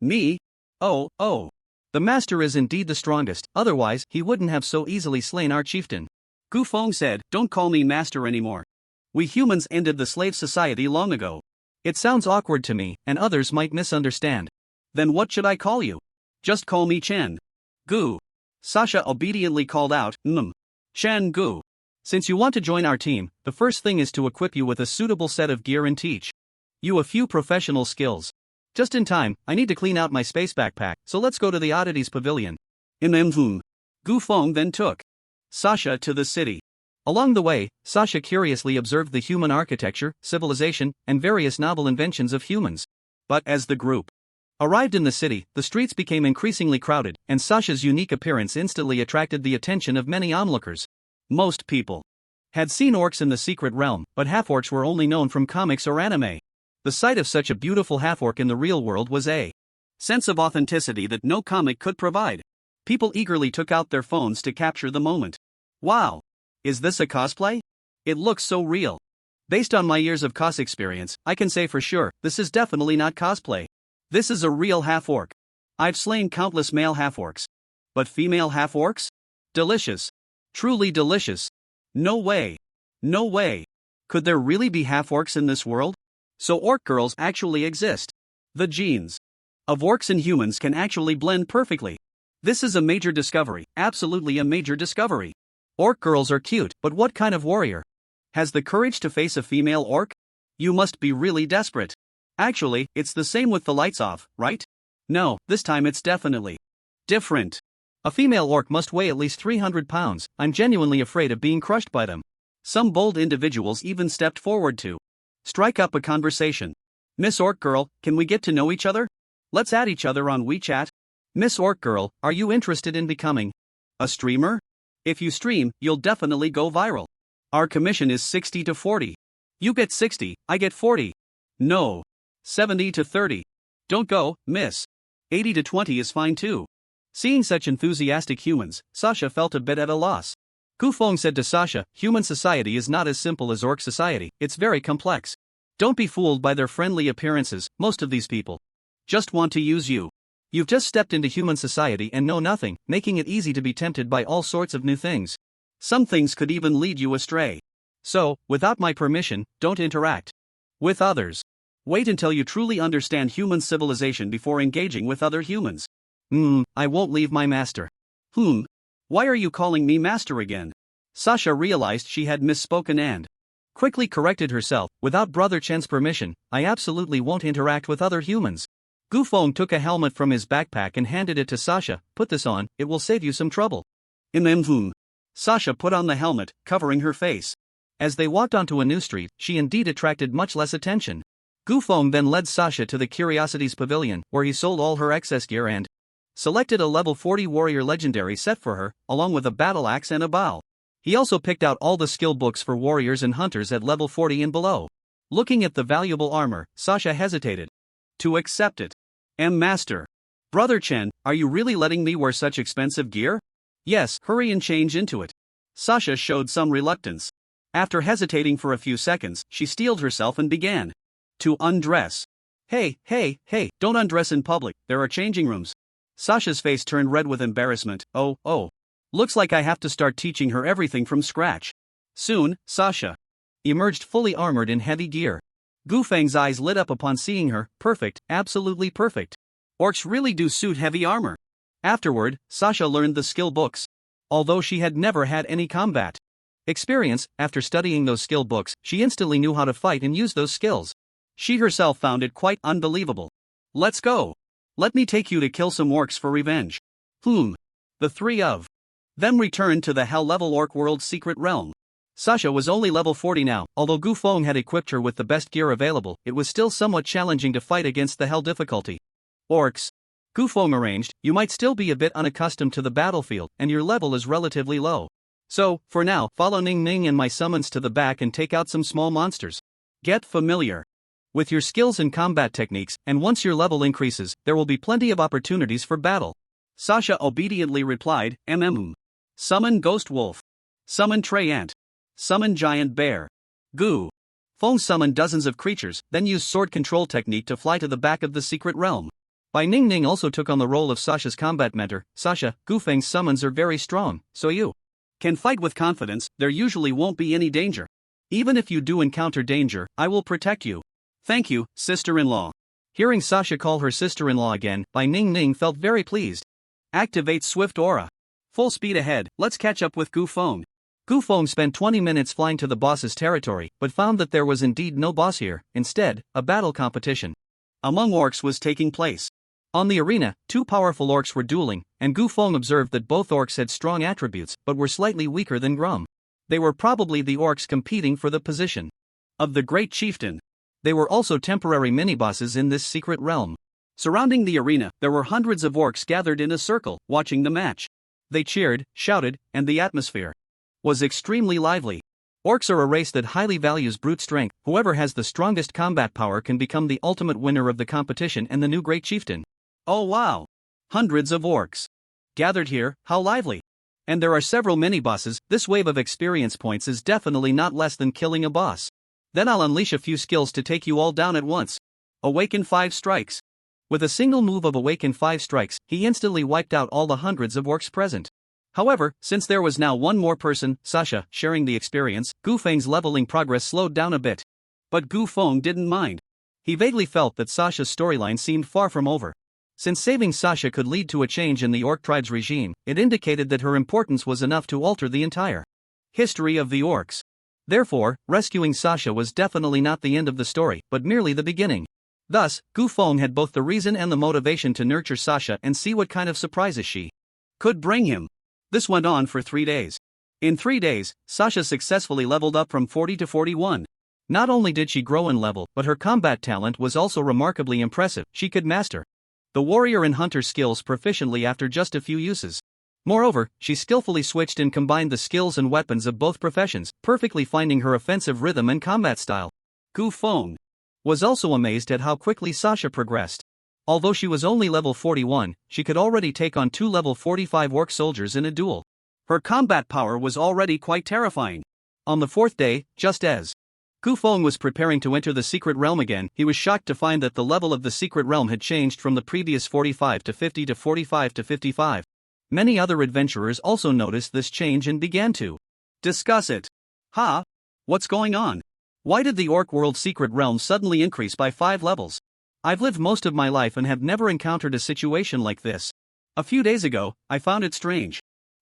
me? Oh. The master is indeed the strongest, otherwise he wouldn't have so easily slain our chieftain. Gu Feng said, don't call me master anymore. We humans ended the slave society long ago. It sounds awkward to me, and others might misunderstand. Then what should I call you? Just call me Chen Gu. Sasha obediently called out, Chen Gu. Since you want to join our team, the first thing is to equip you with a suitable set of gear and teach you a few professional skills. Just in time, I need to clean out my space backpack, so let's go to the oddities pavilion. Gu Feng then took Sasha to the city. Along the way, Sasha curiously observed the human architecture, civilization, and various novel inventions of humans. But as the group arrived in the city, the streets became increasingly crowded, and Sasha's unique appearance instantly attracted the attention of many onlookers. Most people had seen orcs in the secret realm, but half-orcs were only known from comics or anime. The sight of such a beautiful half-orc in the real world was a sense of authenticity that no comic could provide. People eagerly took out their phones to capture the moment. Wow! Is this a cosplay? It looks so real. Based on my years of cos experience, I can say for sure, this is definitely not cosplay. This is a real half-orc. I've slain countless male half-orcs. But female half-orcs? Delicious. Truly delicious. No way. Could there really be half-orcs in this world? So orc girls actually exist. The genes of orcs and humans can actually blend perfectly. This is a major discovery, absolutely a major discovery. Orc girls are cute, but what kind of warrior has the courage to face a female orc? You must be really desperate. Actually, it's the same with the lights off, right? No, this time it's definitely different. A female orc must weigh at least 300 pounds, I'm genuinely afraid of being crushed by them. Some bold individuals even stepped forward to strike up a conversation. Miss Orc Girl, can we get to know each other? Let's add each other on WeChat. Miss Orc Girl, are you interested in becoming a streamer? If you stream, you'll definitely go viral. Our commission is 60 to 40. You get 60, I get 40. No. 70 to 30. Don't go, miss. 80 to 20 is fine too. Seeing such enthusiastic humans, Sasha felt a bit at a loss. Gu Feng said to Sasha, human society is not as simple as orc society, it's very complex. Don't be fooled by their friendly appearances, most of these people just want to use you. You've just stepped into human society and know nothing, making it easy to be tempted by all sorts of new things. Some things could even lead you astray. So, without my permission, don't interact with others. Wait until you truly understand human civilization before engaging with other humans. I won't leave my master. Why are you calling me master again? Sasha realized she had misspoken and quickly corrected herself. Without Brother Chen's permission, I absolutely won't interact with other humans. Gu Feng took a helmet from his backpack and handed it to Sasha. Put this on, it will save you some trouble. Sasha put on the helmet, covering her face. As they walked onto a new street, she indeed attracted much less attention. Gu Feng then led Sasha to the Curiosities Pavilion, where he sold all her excess gear and selected a level 40 warrior legendary set for her, along with a battle axe and a bow. He also picked out all the skill books for warriors and hunters at level 40 and below. Looking at the valuable armor, Sasha hesitated to accept it. Master. Brother Chen, are you really letting me wear such expensive gear? Yes, hurry and change into it. Sasha showed some reluctance. After hesitating for a few seconds, she steeled herself and began to undress. Hey, don't undress in public, there are changing rooms. Sasha's face turned red with embarrassment. Oh. Looks like I have to start teaching her everything from scratch. Soon, Sasha emerged fully armored in heavy gear. Gu Feng's eyes lit up upon seeing her. Perfect, absolutely perfect. Orcs really do suit heavy armor. Afterward, Sasha learned the skill books. Although she had never had any combat experience, after studying those skill books, she instantly knew how to fight and use those skills. She herself found it quite unbelievable. Let's go. Let me take you to kill some orcs for revenge. The three of them returned to the hell-level orc world's secret realm. Sasha was only level 40 now. Although Gu Feng had equipped her with the best gear available, it was still somewhat challenging to fight against the hell difficulty. Orcs, Gu Feng arranged, you might still be a bit unaccustomed to the battlefield, and your level is relatively low. So, for now, follow Ning Ning and my summons to the back and take out some small monsters. Get familiar with your skills and combat techniques, and once your level increases, there will be plenty of opportunities for battle. Sasha obediently replied, Summon Ghost Wolf. Summon Trey Ant. Summon Giant Bear. Gu Feng summoned dozens of creatures, then used sword control technique to fly to the back of the secret realm. Bai Ning Ning also took on the role of Sasha's combat mentor. Sasha, Gu Feng's summons are very strong, so you can fight with confidence, there usually won't be any danger. Even if you do encounter danger, I will protect you. Thank you, sister-in-law. Hearing Sasha call her sister-in-law again, Bai Ning Ning felt very pleased. Activate Swift Aura. Full speed ahead, let's catch up with Gu Feng. Gu Feng spent 20 minutes flying to the boss's territory, but found that there was indeed no boss here. Instead, a battle competition among orcs was taking place. On the arena, two powerful orcs were dueling, and Gu Feng observed that both orcs had strong attributes, but were slightly weaker than Grum. They were probably the orcs competing for the position of the Great Chieftain. They were also temporary mini-bosses in this secret realm. Surrounding the arena, there were hundreds of orcs gathered in a circle, watching the match. They cheered, shouted, and the atmosphere was extremely lively. Orcs are a race that highly values brute strength. Whoever has the strongest combat power can become the ultimate winner of the competition and the new Great Chieftain. Oh wow! Hundreds of orcs gathered here, how lively! And there are several mini-bosses. This wave of experience points is definitely not less than killing a boss. Then I'll unleash a few skills to take you all down at once. Awaken 5 strikes. With a single move of Awaken 5 strikes, he instantly wiped out all the hundreds of orcs present. However, since there was now one more person, Sasha, sharing the experience, Gu Feng's leveling progress slowed down a bit. But Gu Feng didn't mind. He vaguely felt that Sasha's storyline seemed far from over. Since saving Sasha could lead to a change in the orc tribe's regime, it indicated that her importance was enough to alter the entire history of the orcs. Therefore, rescuing Sasha was definitely not the end of the story, but merely the beginning. Thus, Gu Feng had both the reason and the motivation to nurture Sasha and see what kind of surprises she could bring him. This went on for 3 days. In 3 days, Sasha successfully leveled up from 40 to 41. Not only did she grow in level, but her combat talent was also remarkably impressive. She could master the warrior and hunter skills proficiently after just a few uses. Moreover, she skillfully switched and combined the skills and weapons of both professions, perfectly finding her offensive rhythm and combat style. Gu Feng was also amazed at how quickly Sasha progressed. Although she was only level 41, she could already take on 2 level 45 orc soldiers in a duel. Her combat power was already quite terrifying. On the 4th day, just as Gu Feng was preparing to enter the secret realm again, he was shocked to find that the level of the secret realm had changed from the previous 45 to 50 to 45 to 55. Many other adventurers also noticed this change and began to discuss it. What's going on? Why did the orc world secret realm suddenly increase by 5 levels? I've lived most of my life and have never encountered a situation like this. A few days ago, I found it strange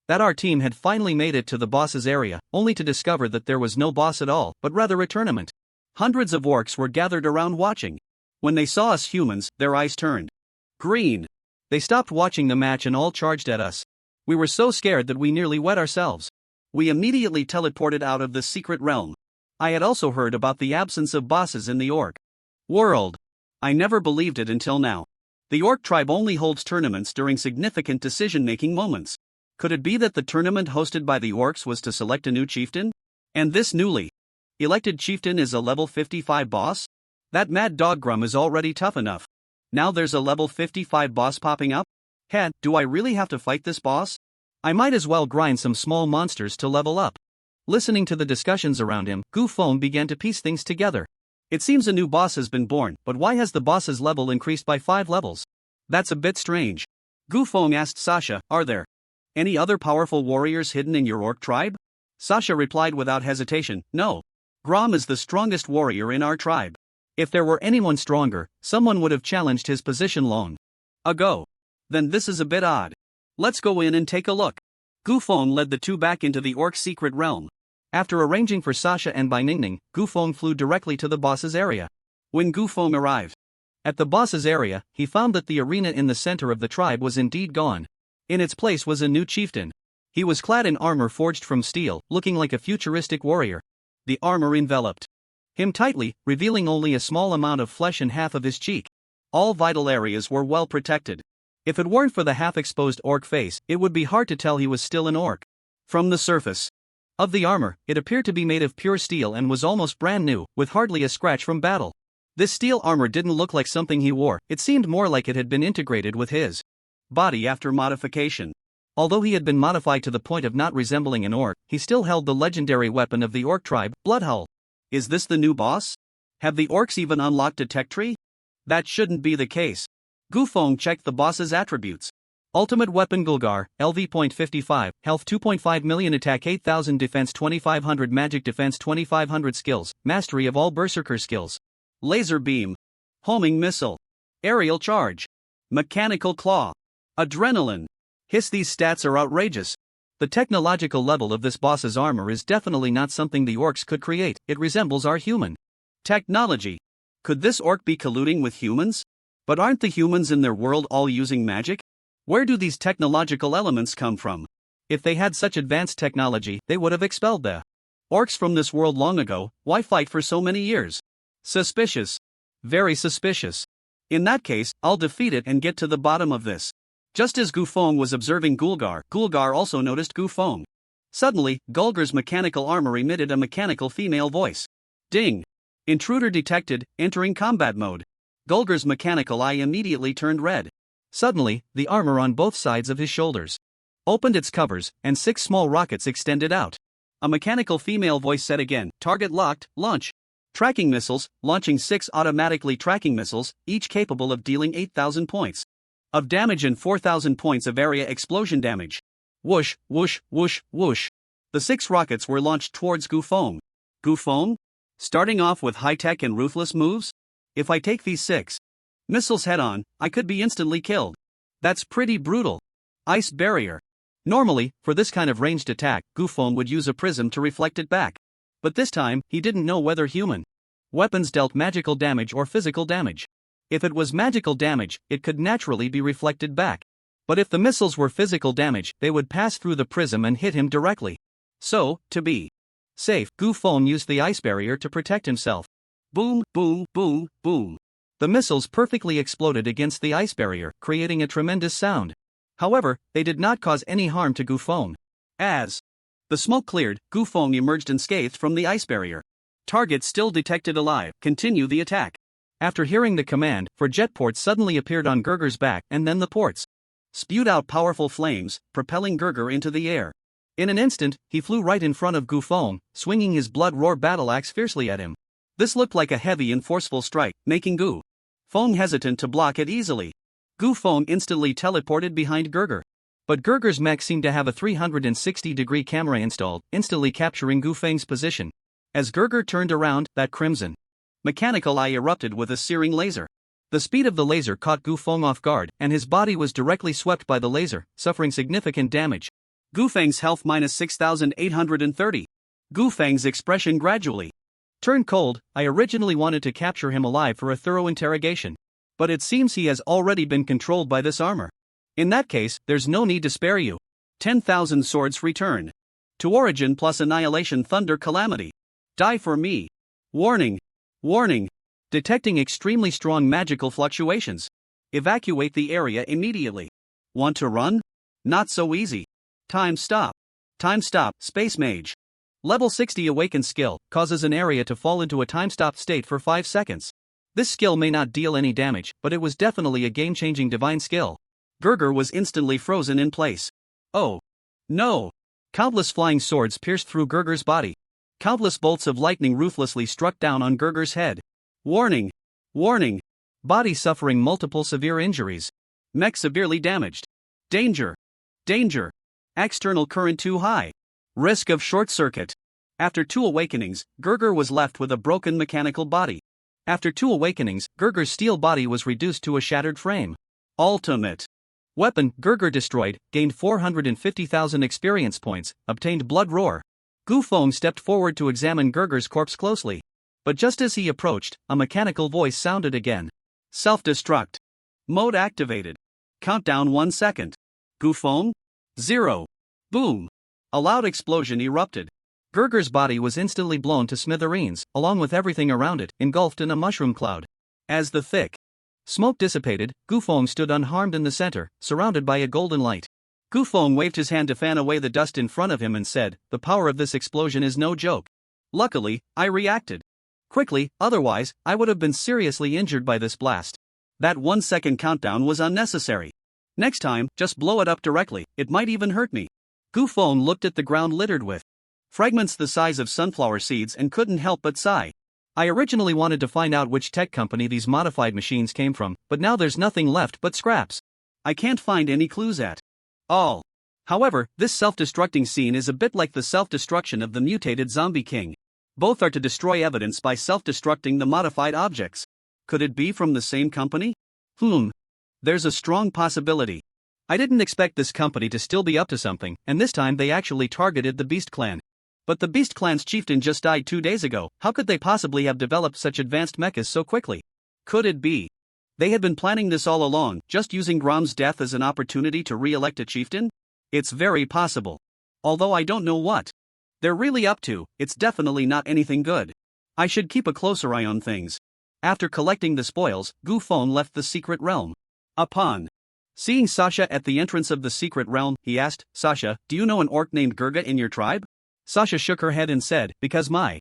that our team had finally made it to the boss's area, only to discover that there was no boss at all, but rather a tournament. Hundreds of orcs were gathered around watching. When they saw us humans, their eyes turned green. They stopped watching the match and all charged at us. We were so scared that we nearly wet ourselves. We immediately teleported out of the secret realm. I had also heard about the absence of bosses in the orc world. I never believed it until now. The orc tribe only holds tournaments during significant decision-making moments. Could it be that the tournament hosted by the orcs was to select a new chieftain? And this newly elected chieftain is a level 55 boss? That mad dog Grum is already tough enough. Now there's a level 55 boss popping up? Do I really have to fight this boss? I might as well grind some small monsters to level up. Listening to the discussions around him, Gu Feng began to piece things together. It seems a new boss has been born, but why has the boss's level increased by 5 levels? That's a bit strange. Gu Feng asked Sasha, are there any other powerful warriors hidden in your orc tribe? Sasha replied without hesitation, no. Grom is the strongest warrior in our tribe. If there were anyone stronger, someone would have challenged his position long ago. Then this is a bit odd. Let's go in and take a look. Gu Feng led the two back into the orc secret realm. After arranging for Sasha and Bai Ningning, Gu Feng flew directly to the boss's area. When Gu Feng arrived at the boss's area, he found that the arena in the center of the tribe was indeed gone. In its place was a new chieftain. He was clad in armor forged from steel, looking like a futuristic warrior. The armor enveloped him tightly, revealing only a small amount of flesh and half of his cheek. All vital areas were well protected. If it weren't for the half-exposed orc face, it would be hard to tell he was still an orc. From the surface of the armor, it appeared to be made of pure steel and was almost brand new, with hardly a scratch from battle. This steel armor didn't look like something he wore, it seemed more like it had been integrated with his body after modification. Although he had been modified to the point of not resembling an orc, he still held the legendary weapon of the orc tribe, Bloodhowl. Is this the new boss? Have the orcs even unlocked a tech tree? That shouldn't be the case. Gu Feng checked the boss's attributes. Ultimate Weapon Gulgar, LV.55, Health 2.5 million, Attack 8000, Defense 2500, Magic Defense 2500, Skills, Mastery of all Berserker skills. Laser Beam, Homing Missile, Aerial Charge, Mechanical Claw, Adrenaline. Hiss, these stats are outrageous. The technological level of this boss's armor is definitely not something the orcs could create, it resembles our human technology. Could this orc be colluding with humans? But aren't the humans in their world all using magic? Where do these technological elements come from? If they had such advanced technology, they would have expelled the orcs from this world long ago. Why fight for so many years? Suspicious. Very suspicious. In that case, I'll defeat it and get to the bottom of this. Just as Gu Feng was observing Gulgar, Gulgar also noticed Gu Feng. Suddenly, Gulgar's mechanical armor emitted a mechanical female voice. Ding! Intruder detected, entering combat mode. Gulgar's mechanical eye immediately turned red. Suddenly, the armor on both sides of his shoulders opened its covers, and 6 small rockets extended out. A mechanical female voice said again, target locked, launch. Tracking missiles, launching 6 automatically tracking missiles, each capable of dealing 8,000 points of damage and 4,000 points of area explosion damage. Whoosh, whoosh, whoosh, whoosh. The 6 rockets were launched towards Gu Feng. Gu Feng? Starting off with high-tech and ruthless moves? If I take these 6 missiles head-on, I could be instantly killed. That's pretty brutal. Ice barrier. Normally, for this kind of ranged attack, Gu Feng would use a prism to reflect it back. But this time, he didn't know whether human weapons dealt magical damage or physical damage. If it was magical damage, it could naturally be reflected back. But if the missiles were physical damage, they would pass through the prism and hit him directly. So, to be safe, Gu Feng used the ice barrier to protect himself. Boom, boom, boom, boom. The missiles perfectly exploded against the ice barrier, creating a tremendous sound. However, they did not cause any harm to Gu Feng. As the smoke cleared, Gu Feng emerged unscathed from the ice barrier. Target still detected alive, continue the attack. After hearing the command, 4 jet ports suddenly appeared on Gurgur's back, and then the ports spewed out powerful flames, propelling Gurgur into the air. In an instant, he flew right in front of Gu Feng, swinging his blood roar battle axe fiercely at him. This looked like a heavy and forceful strike, making Gu Feng hesitant to block it easily. Gu Feng instantly teleported behind Gurgur. But Gurgur's mech seemed to have a 360-degree camera installed, instantly capturing Gu Feng's position. As Gurgur turned around, that crimson mechanical eye erupted with a searing laser. The speed of the laser caught Gu Feng off guard, and his body was directly swept by the laser, suffering significant damage. Gu Feng's health minus 6,830. Gu Feng's expression gradually turned cold. I originally wanted to capture him alive for a thorough interrogation. But it seems he has already been controlled by this armor. In that case, there's no need to spare you. 10,000 swords return to origin plus annihilation thunder calamity. Die for me. Warning. Warning. Detecting extremely strong magical fluctuations. Evacuate the area immediately. Want to run? Not so easy. Time stop. Time stop, Space Mage. Level 60 Awakened skill causes an area to fall into a time-stop state for 5 seconds. This skill may not deal any damage, but it was definitely a game-changing divine skill. Gurgur was instantly frozen in place. Oh. No! Countless flying swords pierced through Gerger's body. Countless bolts of lightning ruthlessly struck down on Gerger's head. Warning! Warning! Body suffering multiple severe injuries. Mech severely damaged. Danger! Danger! External current too high. Risk of short circuit. After 2 awakenings, Gerger was left with a broken mechanical body. After 2 awakenings, Gerger's steel body was reduced to a shattered frame. Ultimate. Weapon, Gerger destroyed, gained 450,000 experience points, obtained Blood Roar. Gufeng stepped forward to examine Gerger's corpse closely. But just as he approached, a mechanical voice sounded again. Self-destruct. Mode activated. Countdown 1 second. Gufeng? 0. Boom. A loud explosion erupted. Gerger's body was instantly blown to smithereens, along with everything around it, engulfed in a mushroom cloud. As the thick smoke dissipated, Gufeng stood unharmed in the center, surrounded by a golden light. Gufeng waved his hand to fan away the dust in front of him and said, "The power of this explosion is no joke." Luckily, I reacted quickly, otherwise, I would have been seriously injured by this blast. That 1 second countdown was unnecessary. Next time, just blow it up directly, it might even hurt me. Gufeng looked at the ground littered with fragments the size of sunflower seeds and couldn't help but sigh. I originally wanted to find out which tech company these modified machines came from, but now there's nothing left but scraps. I can't find any clues at all. However, this self-destructing scene is a bit like the self-destruction of the mutated Zombie King. Both are to destroy evidence by self-destructing the modified objects. Could it be from the same company? There's a strong possibility. I didn't expect this company to still be up to something, and this time they actually targeted the Beast Clan. But the Beast Clan's chieftain just died 2 days ago. How could they possibly have developed such advanced mechas so quickly? Could it be they had been planning this all along, just using Grom's death as an opportunity to re-elect a chieftain? It's very possible. Although I don't know what they're really up to, it's definitely not anything good. I should keep a closer eye on things. After collecting the spoils, Gufeng left the secret realm. Upon seeing Sasha at the entrance of the secret realm, he asked, "Sasha, do you know an orc named Gerga in your tribe?" Sasha shook her head and said, "Because my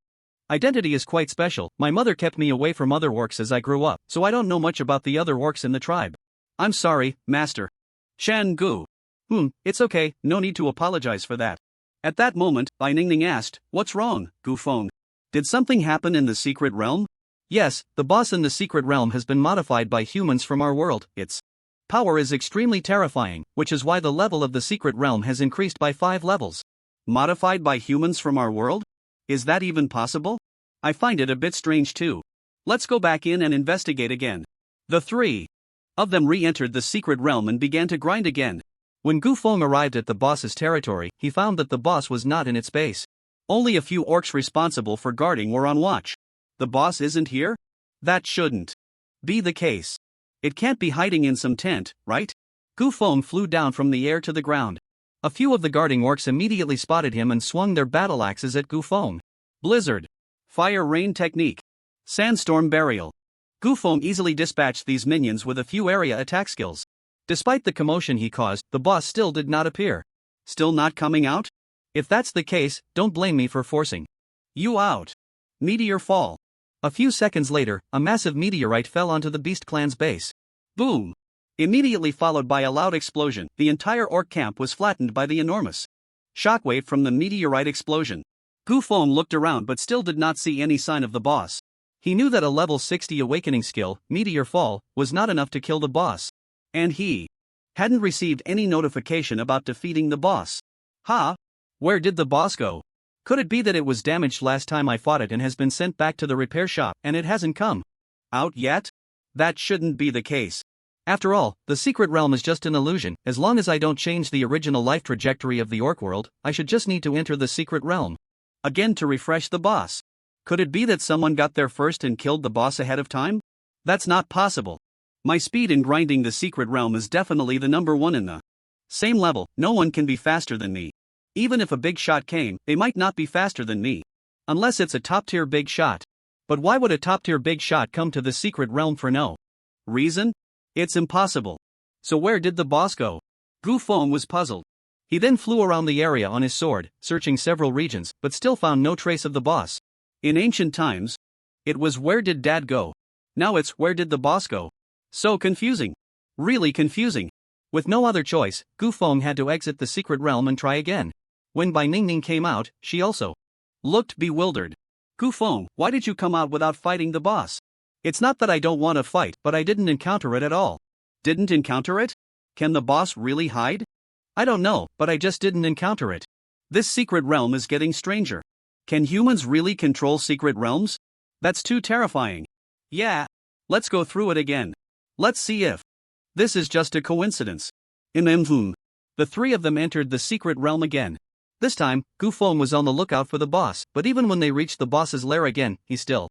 identity is quite special, my mother kept me away from other orcs as I grew up, so I don't know much about the other orcs in the tribe." "I'm sorry, master." Shan Gu. It's okay, no need to apologize for that." At that moment, Bai Ningning asked, "What's wrong, Gufeng? Did something happen in the secret realm?" "Yes, the boss in the secret realm has been modified by humans from our world. Its power is extremely terrifying, which is why the level of the secret realm has increased by 5 levels. Modified by humans from our world? Is that even possible? I find it a bit strange too. Let's go back in and investigate again." The 3 of them re-entered the secret realm and began to grind again. When Gufeng arrived at the boss's territory, he found that the boss was not in its base. Only a few orcs responsible for guarding were on watch. The boss isn't here? That shouldn't be the case. It can't be hiding in some tent, right? Gufeng flew down from the air to the ground. A few of the guarding orcs immediately spotted him and swung their battle axes at Gufeng. Blizzard. Fire rain technique. Sandstorm burial. Gufeng easily dispatched these minions with a few area attack skills. Despite the commotion he caused, the boss still did not appear. Still not coming out? If that's the case, don't blame me for forcing you out. Meteor fall. A few seconds later, a massive meteorite fell onto the Beast Clan's base. Boom! Immediately followed by a loud explosion, the entire orc camp was flattened by the enormous shockwave from the meteorite explosion. Gufeng looked around but still did not see any sign of the boss. He knew that a level 60 awakening skill, Meteor Fall, was not enough to kill the boss. And he hadn't received any notification about defeating the boss. Where did the boss go? Could it be that it was damaged last time I fought it and has been sent back to the repair shop and it hasn't come out yet? That shouldn't be the case. After all, the secret realm is just an illusion. As long as I don't change the original life trajectory of the orc world, I should just need to enter the secret realm again to refresh the boss. Could it be that someone got there first and killed the boss ahead of time? That's not possible. My speed in grinding the secret realm is definitely the number 1 in the same level. No one can be faster than me. Even if a big shot came, they might not be faster than me. Unless it's a top-tier big shot. But why would a top-tier big shot come to the secret realm for no reason? It's impossible. So where did the boss go? Gufeng was puzzled. He then flew around the area on his sword, searching several regions, but still found no trace of the boss. In ancient times, it was "Where did Dad go?" Now it's "Where did the boss go?" So confusing. Really confusing. With no other choice, Gu Feng had to exit the secret realm and try again. When Bai Ningning came out, she also looked bewildered. Gu Feng, why did you come out without fighting the boss? It's not that I don't want to fight, but I didn't encounter it at all. Didn't encounter it? Can the boss really hide? I don't know, but I just didn't encounter it. This secret realm is getting stranger. Can humans really control secret realms? That's too terrifying. Yeah. Let's go through it again. Let's see if this is just a coincidence. The three of them entered the secret realm again. This time, Gu Feng was on the lookout for the boss, but even when they reached the boss's lair again, he still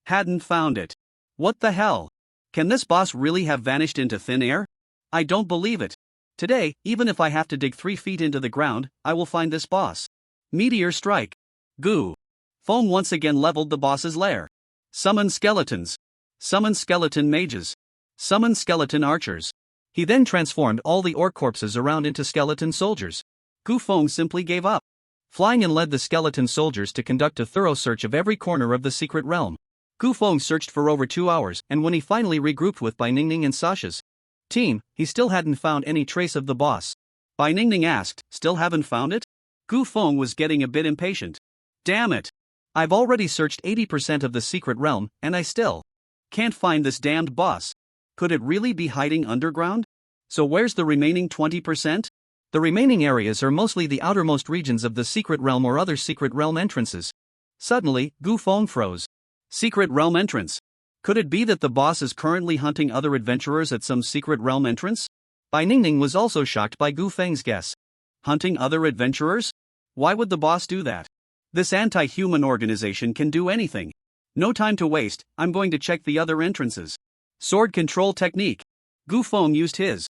hadn't found it. What the hell? Can this boss really have vanished into thin air? I don't believe it. Today, even if I have to dig 3 feet into the ground, I will find this boss. Meteor strike. Gu Feng once again leveled the boss's lair. Summon skeletons. Summon skeleton mages. Summon skeleton archers. He then transformed all the orc corpses around into skeleton soldiers. Gu Feng simply gave up. Flying and led the skeleton soldiers to conduct a thorough search of every corner of the secret realm. Gu Feng searched for over 2 hours, and when he finally regrouped with Bai Ningning and Sasha's team, he still hadn't found any trace of the boss. Bai Ningning asked, "Still haven't found it?" Gu Feng was getting a bit impatient. Damn it! I've already searched 80% of the secret realm, and I still can't find this damned boss. Could it really be hiding underground? So where's the remaining 20%? The remaining areas are mostly the outermost regions of the secret realm or other secret realm entrances. Suddenly, Gu Feng froze. Secret realm entrance. Could it be that the boss is currently hunting other adventurers at some secret realm entrance? Bai Ningning was also shocked by Gu Feng's guess. Hunting other adventurers? Why would the boss do that? This anti-human organization can do anything. No time to waste, I'm going to check the other entrances. Sword control technique. Gu Feng used his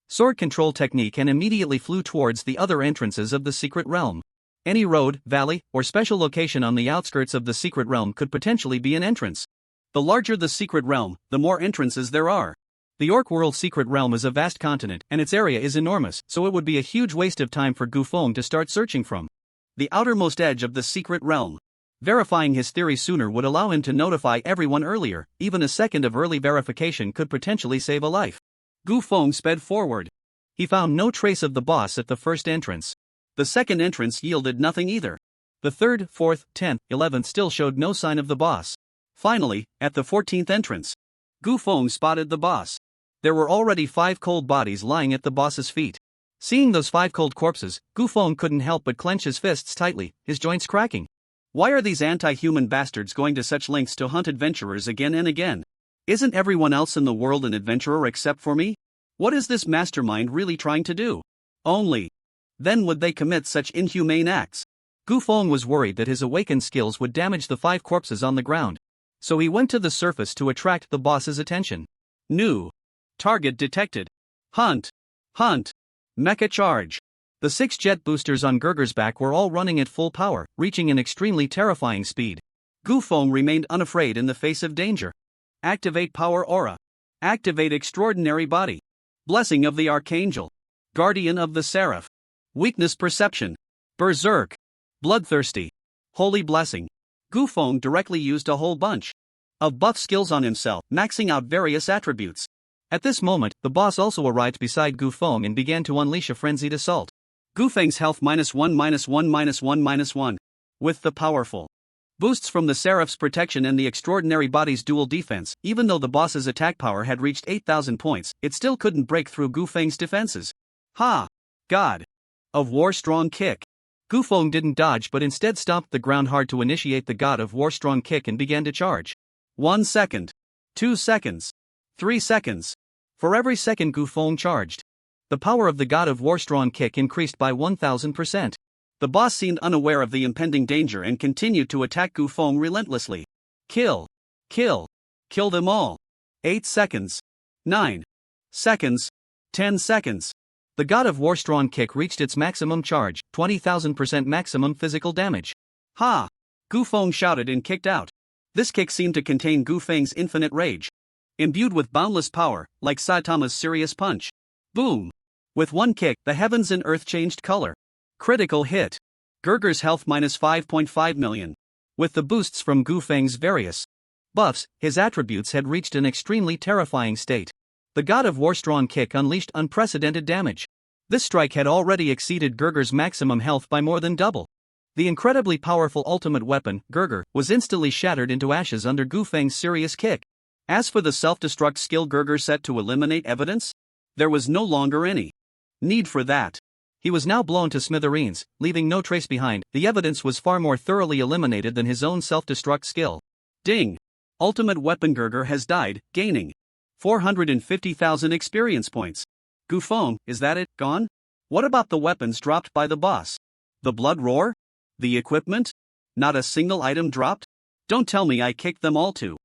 sword control technique and immediately flew towards the other entrances of the secret realm. Any road, valley, or special location on the outskirts of the secret realm could potentially be an entrance. The larger the secret realm, the more entrances there are. The Orc World secret realm is a vast continent, and its area is enormous, so it would be a huge waste of time for Gu Feng to start searching from the outermost edge of the secret realm. Verifying his theory sooner would allow him to notify everyone earlier. Even a second of early verification could potentially save a life. Gu Feng sped forward. He found no trace of the boss at the first entrance. The second entrance yielded nothing either. The third, fourth, 10th, 11th still showed no sign of the boss. Finally, at the 14th entrance, Gu Feng spotted the boss. There were already 5 cold bodies lying at the boss's feet. Seeing those 5 cold corpses, Gu Feng couldn't help but clench his fists tightly, his joints cracking. Why are these anti-human bastards going to such lengths to hunt adventurers again and again? Isn't everyone else in the world an adventurer except for me? What is this mastermind really trying to do? Only then would they commit such inhumane acts. Gu Feng was worried that his awakened skills would damage the 5 corpses on the ground. So he went to the surface to attract the boss's attention. New target detected. Hunt. Hunt. Mecha charge. The 6 jet boosters on Gerger's back were all running at full power, reaching an extremely terrifying speed. Gu Feng remained unafraid in the face of danger. Activate power aura. Activate extraordinary body. Blessing of the Archangel. Guardian of the Seraph. Weakness perception. Berserk. Bloodthirsty. Holy blessing. Gu Feng directly used a whole bunch of buff skills on himself, maxing out various attributes. At this moment, the boss also arrived beside Gu Feng and began to unleash a frenzied assault. Gu Feng's health -1/-1/-1/1. With the powerful boosts from the Seraph's protection and the extraordinary body's dual defense, even though the boss's attack power had reached 8,000 points, it still couldn't break through Gu Feng's defenses. Ha! God of War strong kick. Gu Feng didn't dodge but instead stomped the ground hard to initiate the God of War strong kick and began to charge. 1 second. 2 seconds. 3 seconds. For every second Gu Feng charged, the power of the God of War strong kick increased by 1,000%. The boss seemed unaware of the impending danger and continued to attack Gu Feng relentlessly. Kill. Kill. Kill them all. 8 seconds. 9 seconds. 10 seconds. The God of War strong kick reached its maximum charge, 20,000% maximum physical damage. Ha! Gu Feng shouted and kicked out. This kick seemed to contain Gu Feng's infinite rage. Imbued with boundless power, like Saitama's serious punch. Boom! With one kick, the heavens and earth changed color. Critical hit. Gerger's health -5.5 million. With the boosts from Gu Feng's various buffs, his attributes had reached an extremely terrifying state. The God of War's strong kick unleashed unprecedented damage. This strike had already exceeded Gerger's maximum health by more than double. The incredibly powerful ultimate weapon, Gerger, was instantly shattered into ashes under Gu Feng's serious kick. As for the self-destruct skill Gerger set to eliminate evidence, there was no longer any need for that. He was now blown to smithereens, leaving no trace behind. The evidence was far more thoroughly eliminated than his own self-destruct skill. Ding! Ultimate weapon Gerger has died, gaining 450,000 experience points. Gu Feng, is that it, gone? What about the weapons dropped by the boss? The blood roar? The equipment? Not a single item dropped? Don't tell me I kicked them all to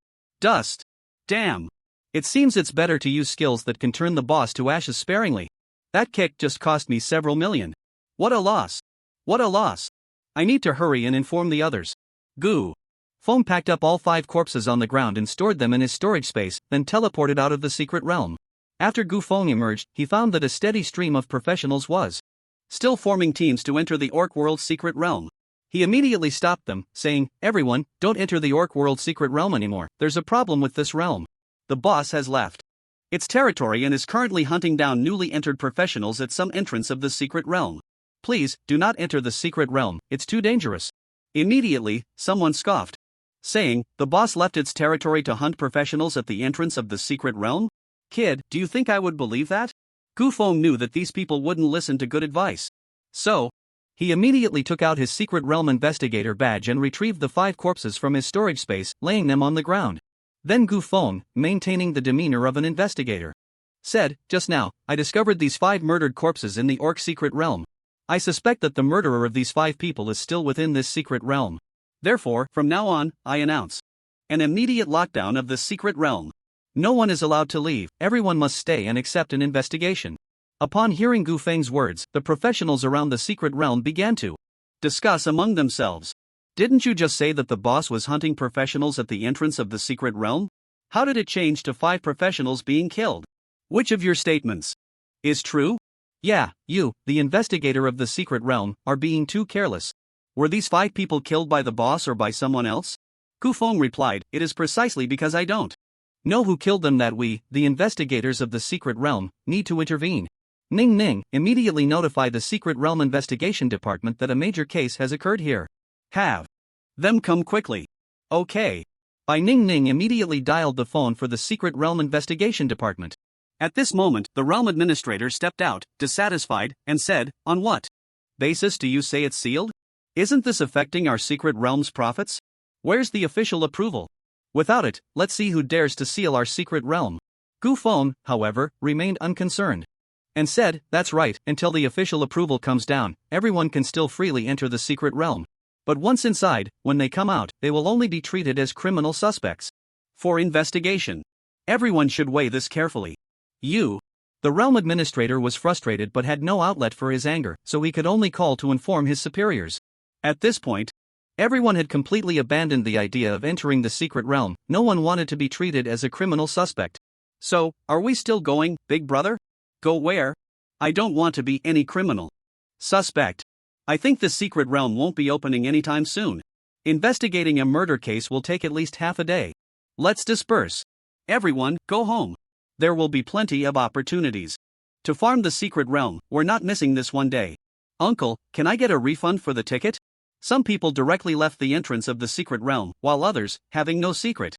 dust. Damn. It seems it's better to use skills that can turn the boss to ashes sparingly. That kick just cost me several million. What a loss. What a loss. I need to hurry and inform the others. Gu Feng packed up all 5 corpses on the ground and stored them in his storage space, then teleported out of the secret realm. After Gu Feng emerged, he found that a steady stream of professionals was still forming teams to enter the Orc World secret realm. He immediately stopped them, saying, "Everyone, don't enter the Orc World secret realm anymore. There's a problem with this realm. The boss has left its territory and is currently hunting down newly entered professionals at some entrance of the secret realm. Please, do not enter the secret realm, it's too dangerous." Immediately, someone scoffed, saying, "The boss left its territory to hunt professionals at the entrance of the secret realm? Kid, do you think I would believe that?" Gu Feng knew that these people wouldn't listen to good advice. So, he immediately took out his secret realm investigator badge and retrieved the 5 corpses from his storage space, laying them on the ground. Then Gu Feng, maintaining the demeanor of an investigator, said, "Just now, I discovered these 5 murdered corpses in the Orc secret realm. I suspect that the murderer of these 5 people is still within this secret realm. Therefore, from now on, I announce an immediate lockdown of the secret realm. No one is allowed to leave, everyone must stay and accept an investigation." Upon hearing Gu Feng's words, the professionals around the secret realm began to discuss among themselves. "Didn't you just say that the boss was hunting professionals at the entrance of the secret realm? How did it change to 5 professionals being killed? Which of your statements is true?" "Yeah, you, the investigator of the secret realm, are being too careless. Were these 5 people killed by the boss or by someone else?" Gu Feng replied, "It is precisely because I don't know who killed them that we, the investigators of the secret realm, need to intervene. Ning Ning, immediately notify the secret realm investigation department that a major case has occurred here. Have them come quickly." "Okay." Ning Ning immediately dialed the phone for the secret realm investigation department. At this moment, the realm administrator stepped out, dissatisfied, and said, "On what basis do you say it's sealed? Isn't this affecting our secret realm's profits? Where's the official approval? Without it, let's see who dares to seal our secret realm." Gu Feng, however, remained unconcerned and said, "That's right, until the official approval comes down, everyone can still freely enter the secret realm. But once inside, when they come out, they will only be treated as criminal suspects for investigation. Everyone should weigh this carefully." The realm administrator was frustrated but had no outlet for his anger, so he could only call to inform his superiors. At this point, everyone had completely abandoned the idea of entering the secret realm. No one wanted to be treated as a criminal suspect. "So, are we still going, big brother? Go where? I don't want to be any criminal suspect. I think the secret realm won't be opening anytime soon. Investigating a murder case will take at least half a day. Let's disperse. Everyone, go home. There will be plenty of opportunities to farm the secret realm. We're not missing this one day. Uncle, can I get a refund for the ticket?" Some people directly left the entrance of the secret realm, while others, having no secret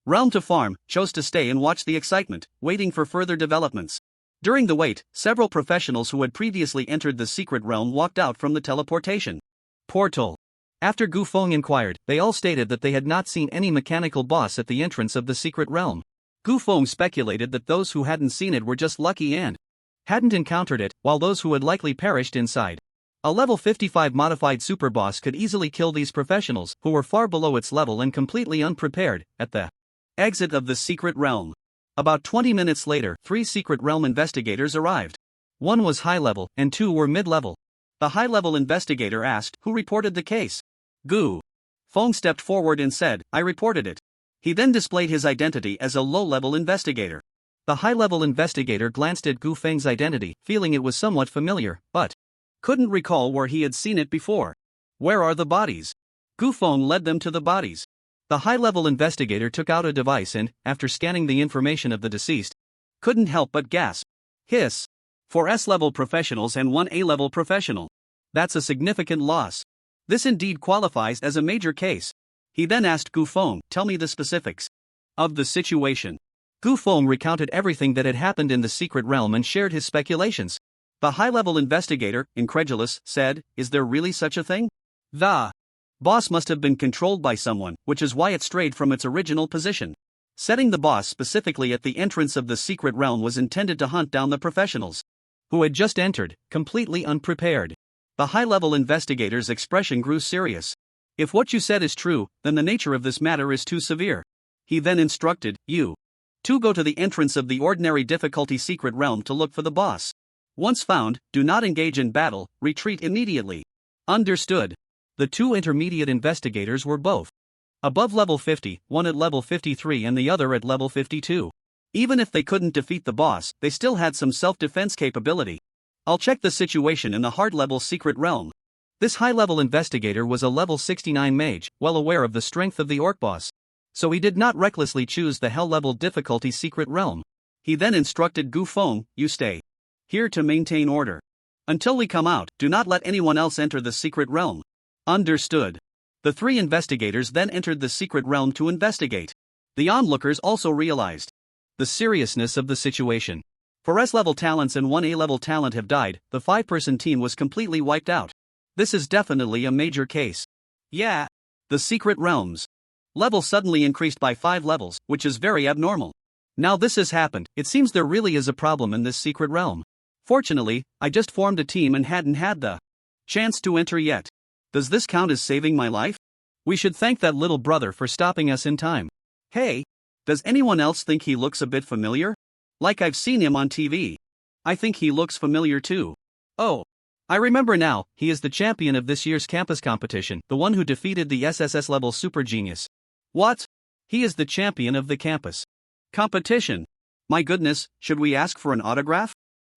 realm to farm, chose to stay and watch the excitement, waiting for further developments. During the wait, several professionals who had previously entered the secret realm walked out from the teleportation portal. After Gu Feng inquired, they all stated that they had not seen any mechanical boss at the entrance of the secret realm. Gu Feng speculated that those who hadn't seen it were just lucky and hadn't encountered it, while those who had likely perished inside. A level 55 modified super boss could easily kill these professionals, who were far below its level and completely unprepared, at the exit of the secret realm. About 20 minutes later, 3 secret realm investigators arrived. 1 was high level, and 2 were mid-level. The high-level investigator asked, "Who reported the case?" Gu Feng stepped forward and said, "I reported it." He then displayed his identity as a low-level investigator. The high-level investigator glanced at Gu Feng's identity, feeling it was somewhat familiar, but couldn't recall where he had seen it before. "Where are the bodies?" Gu Feng led them to the bodies. The high-level investigator took out a device and, after scanning the information of the deceased, couldn't help but gasp. Hiss. 4 S-level professionals and 1 A-level professional. That's a significant loss. This indeed qualifies as a major case. He then asked Gu Feng, "Tell me the specifics of the situation." Gu Feng recounted everything that had happened in the secret realm and shared his speculations. The high-level investigator, incredulous, said, "Is there really such a thing? The boss must have been controlled by someone, which is why it strayed from its original position. Setting the boss specifically at the entrance of the secret realm was intended to hunt down the professionals who had just entered, completely unprepared." The high-level investigator's expression grew serious. "If what you said is true, then the nature of this matter is too severe." He then instructed, "You two go to the entrance of the ordinary difficulty secret realm to look for the boss. Once found, do not engage in battle, retreat immediately." Understood. The 2 intermediate investigators were both above level 50, one at level 53 and the other at level 52. Even if they couldn't defeat the boss, they still had some self-defense capability. "I'll check the situation in the hard-level secret realm." This high-level investigator was a level 69 mage, well aware of the strength of the orc boss. So he did not recklessly choose the hell-level difficulty secret realm. He then instructed Gu Feng, "You stay here to maintain order. Until we come out, do not let anyone else enter the secret realm." Understood. The 3 investigators then entered the secret realm to investigate. The onlookers also realized the seriousness of the situation. 4 S-level talents and 1 A-level talent have died, the 5-person team was completely wiped out. This is definitely a major case. Yeah. The secret realms level suddenly increased by 5 levels, which is very abnormal. Now this has happened, it seems there really is a problem in this secret realm. Fortunately, I just formed a team and hadn't had the chance to enter yet. Does this count as saving my life? We should thank that little brother for stopping us in time. Hey, does anyone else think he looks a bit familiar? Like I've seen him on TV. I think he looks familiar too. Oh, I remember now, he is the champion of this year's campus competition, the one who defeated the SSS level super genius. What? He is the champion of the campus competition. My goodness, should we ask for an autograph?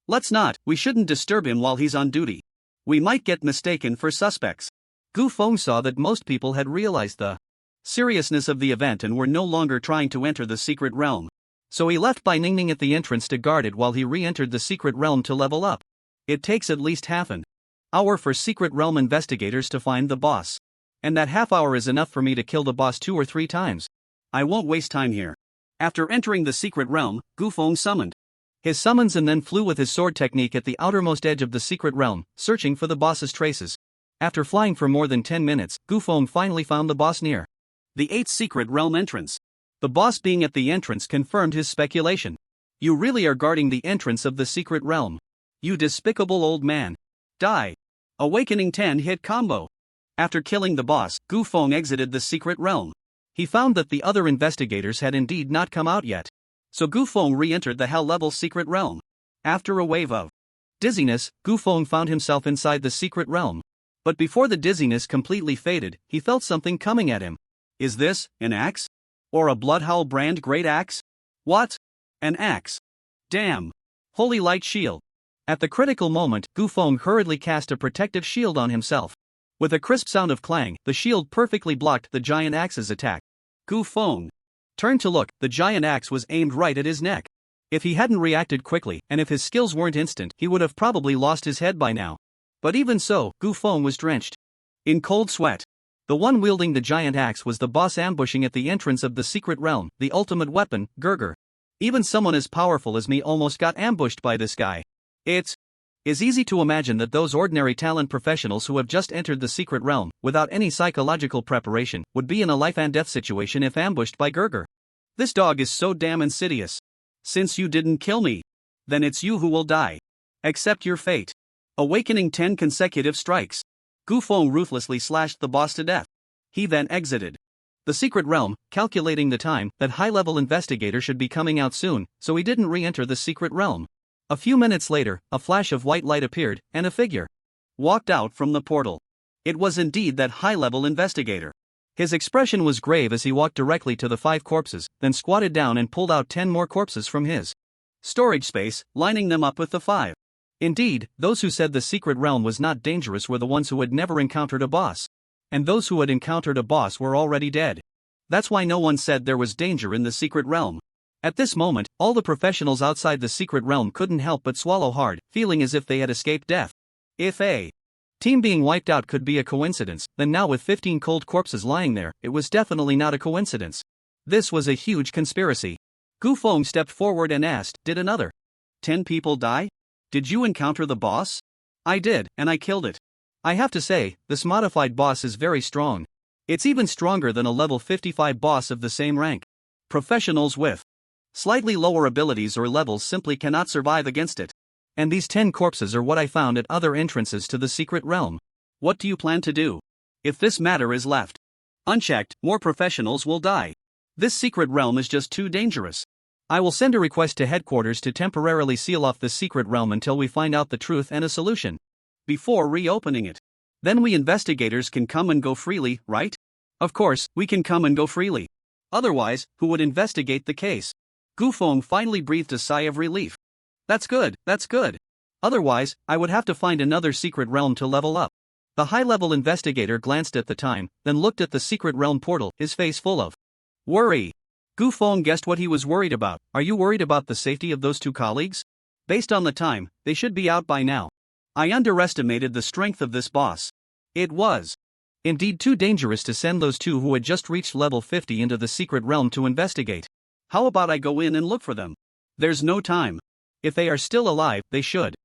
Let's not, we shouldn't disturb him while he's on duty. We might get mistaken for suspects. Gu Feng saw that most people had realized the seriousness of the event and were no longer trying to enter the secret realm. So he left Bai Ningning at the entrance to guard it while he re-entered the secret realm to level up. It takes at least half an hour for secret realm investigators to find the boss. And that half hour is enough for me to kill the boss 2 or 3 times. I won't waste time here. After entering the secret realm, Gu Feng summoned his summons and then flew with his sword technique at the outermost edge of the secret realm, searching for the boss's traces. After flying for more than 10 minutes, Gu Feng finally found the boss near the 8th secret realm entrance. The boss being at the entrance confirmed his speculation. "You really are guarding the entrance of the secret realm. You despicable old man. Die." Awakening 10 hit combo. After killing the boss, Gu Feng exited the secret realm. He found that the other investigators had indeed not come out yet. So Gu Feng re-entered the hell-level secret realm. After a wave of dizziness, Gu Feng found himself inside the secret realm. But before the dizziness completely faded, he felt something coming at him. Is this an axe? Or a Bloodhowl brand great axe? What? An axe. Damn. Holy light shield. At the critical moment, Gu Feng hurriedly cast a protective shield on himself. With a crisp sound of clang, the shield perfectly blocked the giant axe's attack. Gu Feng turned to look, the giant axe was aimed right at his neck. If he hadn't reacted quickly, and if his skills weren't instant, he would have probably lost his head by now. But even so, Gu Feng was drenched in cold sweat. The one wielding the giant axe was the boss ambushing at the entrance of the secret realm, the ultimate weapon, Gurgur. Even someone as powerful as me almost got ambushed by this guy. It is easy to imagine that those ordinary talent professionals who have just entered the secret realm, without any psychological preparation, would be in a life-and-death situation if ambushed by Gurgur. This dog is so damn insidious. Since you didn't kill me, then it's you who will die. Accept your fate. Awakening 10 consecutive strikes. Gu Feng ruthlessly slashed the boss to death. He then exited the secret realm, calculating the time that high-level investigator should be coming out soon, so he didn't re-enter the secret realm. A few minutes later, a flash of white light appeared, and a figure walked out from the portal. It was indeed that high-level investigator. His expression was grave as he walked directly to the 5 corpses, then squatted down and pulled out 10 more corpses from his storage space, lining them up with the 5. Indeed, those who said the secret realm was not dangerous were the ones who had never encountered a boss. And those who had encountered a boss were already dead. That's why no one said there was danger in the secret realm. At this moment, all the professionals outside the secret realm couldn't help but swallow hard, feeling as if they had escaped death. If a team being wiped out could be a coincidence, then now with 15 cold corpses lying there, it was definitely not a coincidence. This was a huge conspiracy. Gu Feng stepped forward and asked, "Did another 10 people die? Did you encounter the boss?" "I did, and I killed it. I have to say, this modified boss is very strong. It's even stronger than a level 55 boss of the same rank. Professionals with slightly lower abilities or levels simply cannot survive against it. And these 10 corpses are what I found at other entrances to the secret realm. What do you plan to do? If this matter is left unchecked, more professionals will die. This secret realm is just too dangerous. I will send a request to headquarters to temporarily seal off the secret realm until we find out the truth and a solution. Before reopening it. Then we investigators can come and go freely, right? Of course, we can come and go freely. Otherwise, who would investigate the case?" Gu Feng finally breathed a sigh of relief. That's good. Otherwise, I would have to find another secret realm to level up." The high-level investigator glanced at the time, then looked at the secret realm portal, his face full of worry. Gu Feng guessed what he was worried about. "Are you worried about the safety of those 2 colleagues? Based on the time, they should be out by now. I underestimated the strength of this boss. It was indeed too dangerous to send those 2 who had just reached level 50 into the secret realm to investigate. How about I go in and look for them? There's no time. If they are still alive, they should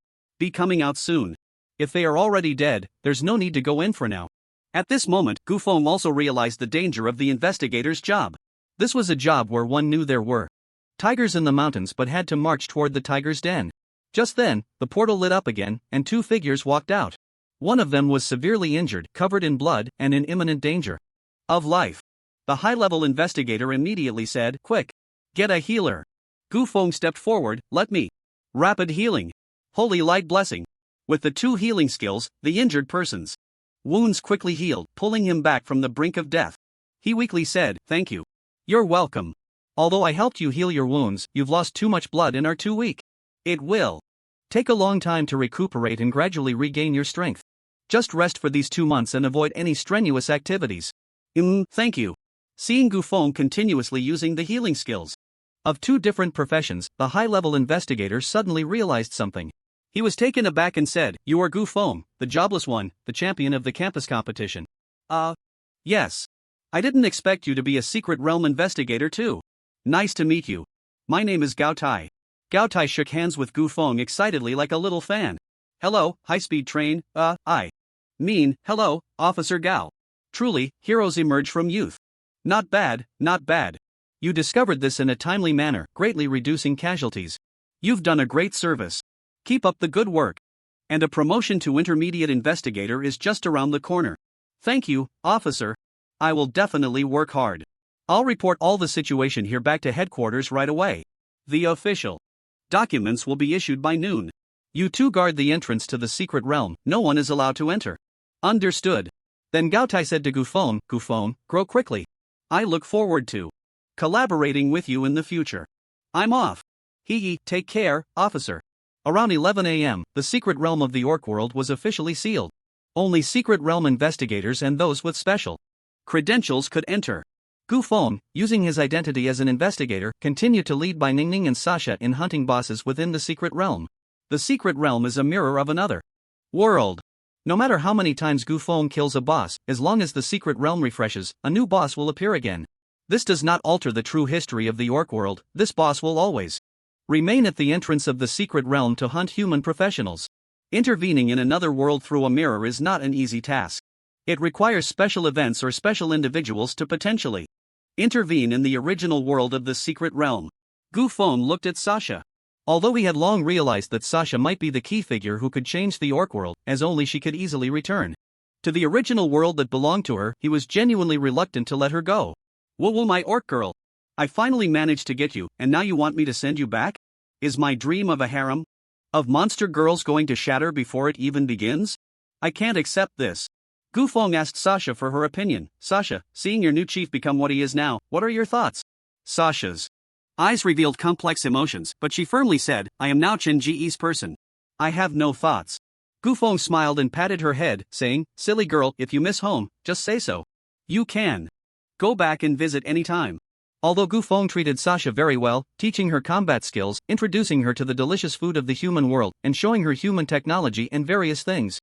be coming out soon. If they are already dead, there's no need to go in for now." At this moment, Gu Feng also realized the danger of the investigator's job. This was a job where one knew there were tigers in the mountains but had to march toward the tiger's den. Just then, the portal lit up again, and 2 figures walked out. One of them was severely injured, covered in blood, and in imminent danger of life. The high-level investigator immediately said, "Quick, get a healer." Gu Feng stepped forward, "Let me." Rapid healing. Holy light blessing. With the 2 healing skills, the injured person's wounds quickly healed, pulling him back from the brink of death. He weakly said, "Thank you." "You're welcome. Although I helped you heal your wounds, you've lost too much blood and are too weak. It will take a long time to recuperate and gradually regain your strength. Just rest for these 2 months and avoid any strenuous activities." Thank you." Seeing Gu Feng continuously using the healing skills of 2 different professions, the high-level investigator suddenly realized something. He was taken aback and said, "You are Gu Feng, the jobless one, the champion of the campus competition." Yes. I didn't expect you to be a secret realm investigator too. Nice to meet you. My name is Gao Tai." Gao Tai shook hands with Gu Feng excitedly like a little fan. "Hello, high-speed train, hello, Officer Gao. Truly, heroes emerge from youth. Not bad. You discovered this in a timely manner, greatly reducing casualties. You've done a great service. Keep up the good work. And a promotion to intermediate investigator is just around the corner." "Thank you, officer. I will definitely work hard. I'll report all the situation here back to headquarters right away. The official documents will be issued by noon. You 2 guard the entrance to the secret realm, no one is allowed to enter." "Understood." Then Gao Tai said to Gu Feng, "Gu Feng, grow quickly. I look forward to collaborating with you in the future. I'm off." Take care, officer." Around 11 a.m., the secret realm of the Orc world was officially sealed. Only secret realm investigators and those with special credentials could enter. Gu Feng, using his identity as an investigator, continued to lead by Ningning and Sasha in hunting bosses within the secret realm. The secret realm is a mirror of another world. No matter how many times Gu Feng kills a boss, as long as the secret realm refreshes, a new boss will appear again. This does not alter the true history of the Orc world. This boss will always remain at the entrance of the secret realm to hunt human professionals. Intervening in another world through a mirror is not an easy task. It requires special events or special individuals to potentially intervene in the original world of the secret realm. Gu Feng looked at Sasha. Although he had long realized that Sasha might be the key figure who could change the Orc world, as only she could easily return to the original world that belonged to her, he was genuinely reluctant to let her go. "Whoa, my Orc girl. I finally managed to get you, and now you want me to send you back? Is my dream of a harem of monster girls going to shatter before it even begins? I can't accept this." Gu Feng asked Sasha for her opinion. "Sasha, seeing your new chief become what he is now, what are your thoughts?" Sasha's eyes revealed complex emotions, but she firmly said, "I am now Chen Ji's person. I have no thoughts." Gu Feng smiled and patted her head, saying, "Silly girl, if you miss home, just say so. You can go back and visit anytime. Although Gu Feng treated Sasha very well, teaching her combat skills, introducing her to the delicious food of the human world, and showing her human technology and various things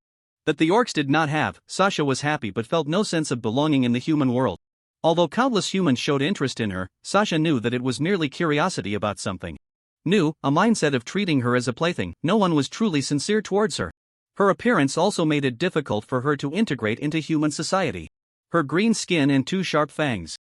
that the orcs did not have, Sasha was happy but felt no sense of belonging in the human world. Although countless humans showed interest in her, Sasha knew that it was merely curiosity about something new, a mindset of treating her as a plaything. No one was truly sincere towards her. Her appearance also made it difficult for her to integrate into human society. Her green skin and two sharp fangs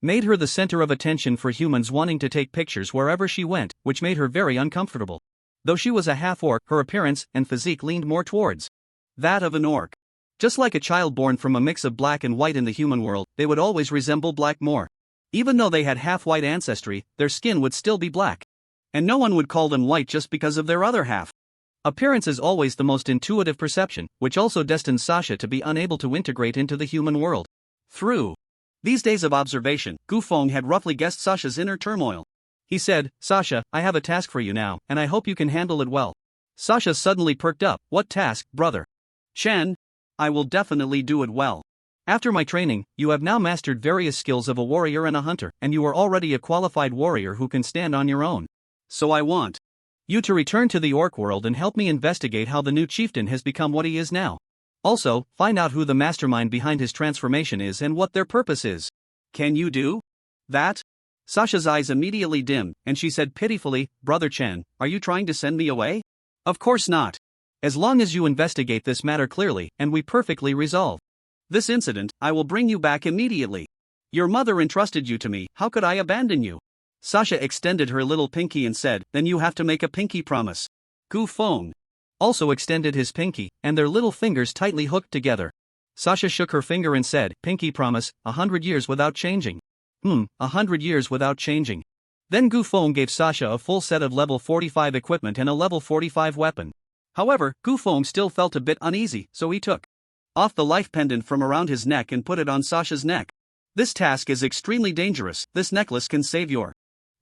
made her the center of attention for humans wanting to take pictures wherever she went, which made her very uncomfortable. Though she was a half-orc, her appearance and physique leaned more towards that of an orc. Just like a child born from a mix of black and white in the human world, they would always resemble black more. Even though they had half-white ancestry, their skin would still be black. And no one would call them white just because of their other half. Appearance is always the most intuitive perception, which also destines Sasha to be unable to integrate into the human world. Through these days of observation, Gu Feng had roughly guessed Sasha's inner turmoil. He said, "Sasha, I have a task for you now, and I hope you can handle it well." Sasha suddenly perked up. "What task, brother?" "Chen, I will definitely do it well. After my training, you have now mastered various skills of a warrior and a hunter, and you are already a qualified warrior who can stand on your own. So I want you to return to the orc world and help me investigate how the new chieftain has become what he is now. Also, find out who the mastermind behind his transformation is and what their purpose is." "Can you do that?" Sasha's eyes immediately dimmed, and she said pitifully, "Brother Chen, are you trying to send me away?" "Of course not. As long as you investigate this matter clearly and we perfectly resolve this incident, I will bring you back immediately. Your mother entrusted you to me, how could I abandon you?" Sasha extended her little pinky and said, "Then you have to make a pinky promise." Gu Feng also extended his pinky, and their little fingers tightly hooked together. Sasha shook her finger and said, "Pinky promise, 100 years without changing." 100 years without changing. Then Gu Feng gave Sasha a full set of level 45 equipment and a level 45 weapon. However, Gu Feng still felt a bit uneasy, so he took off the life pendant from around his neck and put it on Sasha's neck. "This task is extremely dangerous. This necklace can save your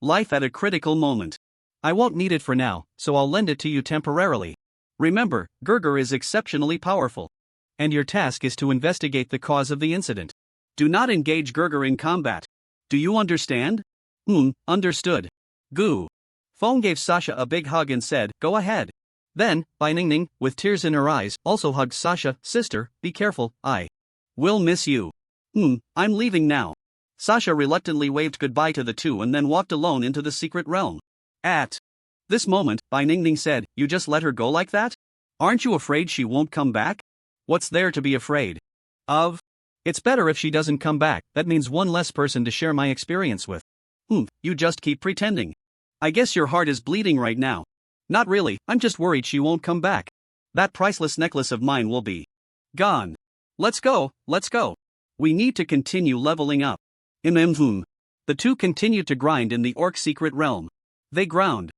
life at a critical moment. I won't need it for now, so I'll lend it to you temporarily. Remember, Gerger is exceptionally powerful. And your task is to investigate the cause of the incident. Do not engage Gerger in combat. Do you understand?" Understood. Gu Feng gave Sasha a big hug and said, "Go ahead." Then, Bai Ningning, with tears in her eyes, also hugged Sasha. "Sister, be careful, I will miss you." I'm leaving now." Sasha reluctantly waved goodbye to the two and then walked alone into the secret realm. At this moment, Bai Ningning said, "You just let her go like that? Aren't you afraid she won't come back?" "What's there to be afraid of? It's better if she doesn't come back, that means one less person to share my experience with." You just keep pretending. I guess your heart is bleeding right now." "Not really, I'm just worried she won't come back. That priceless necklace of mine will be gone. Let's go. We need to continue leveling up." The two continued to grind in the orc secret realm. They ground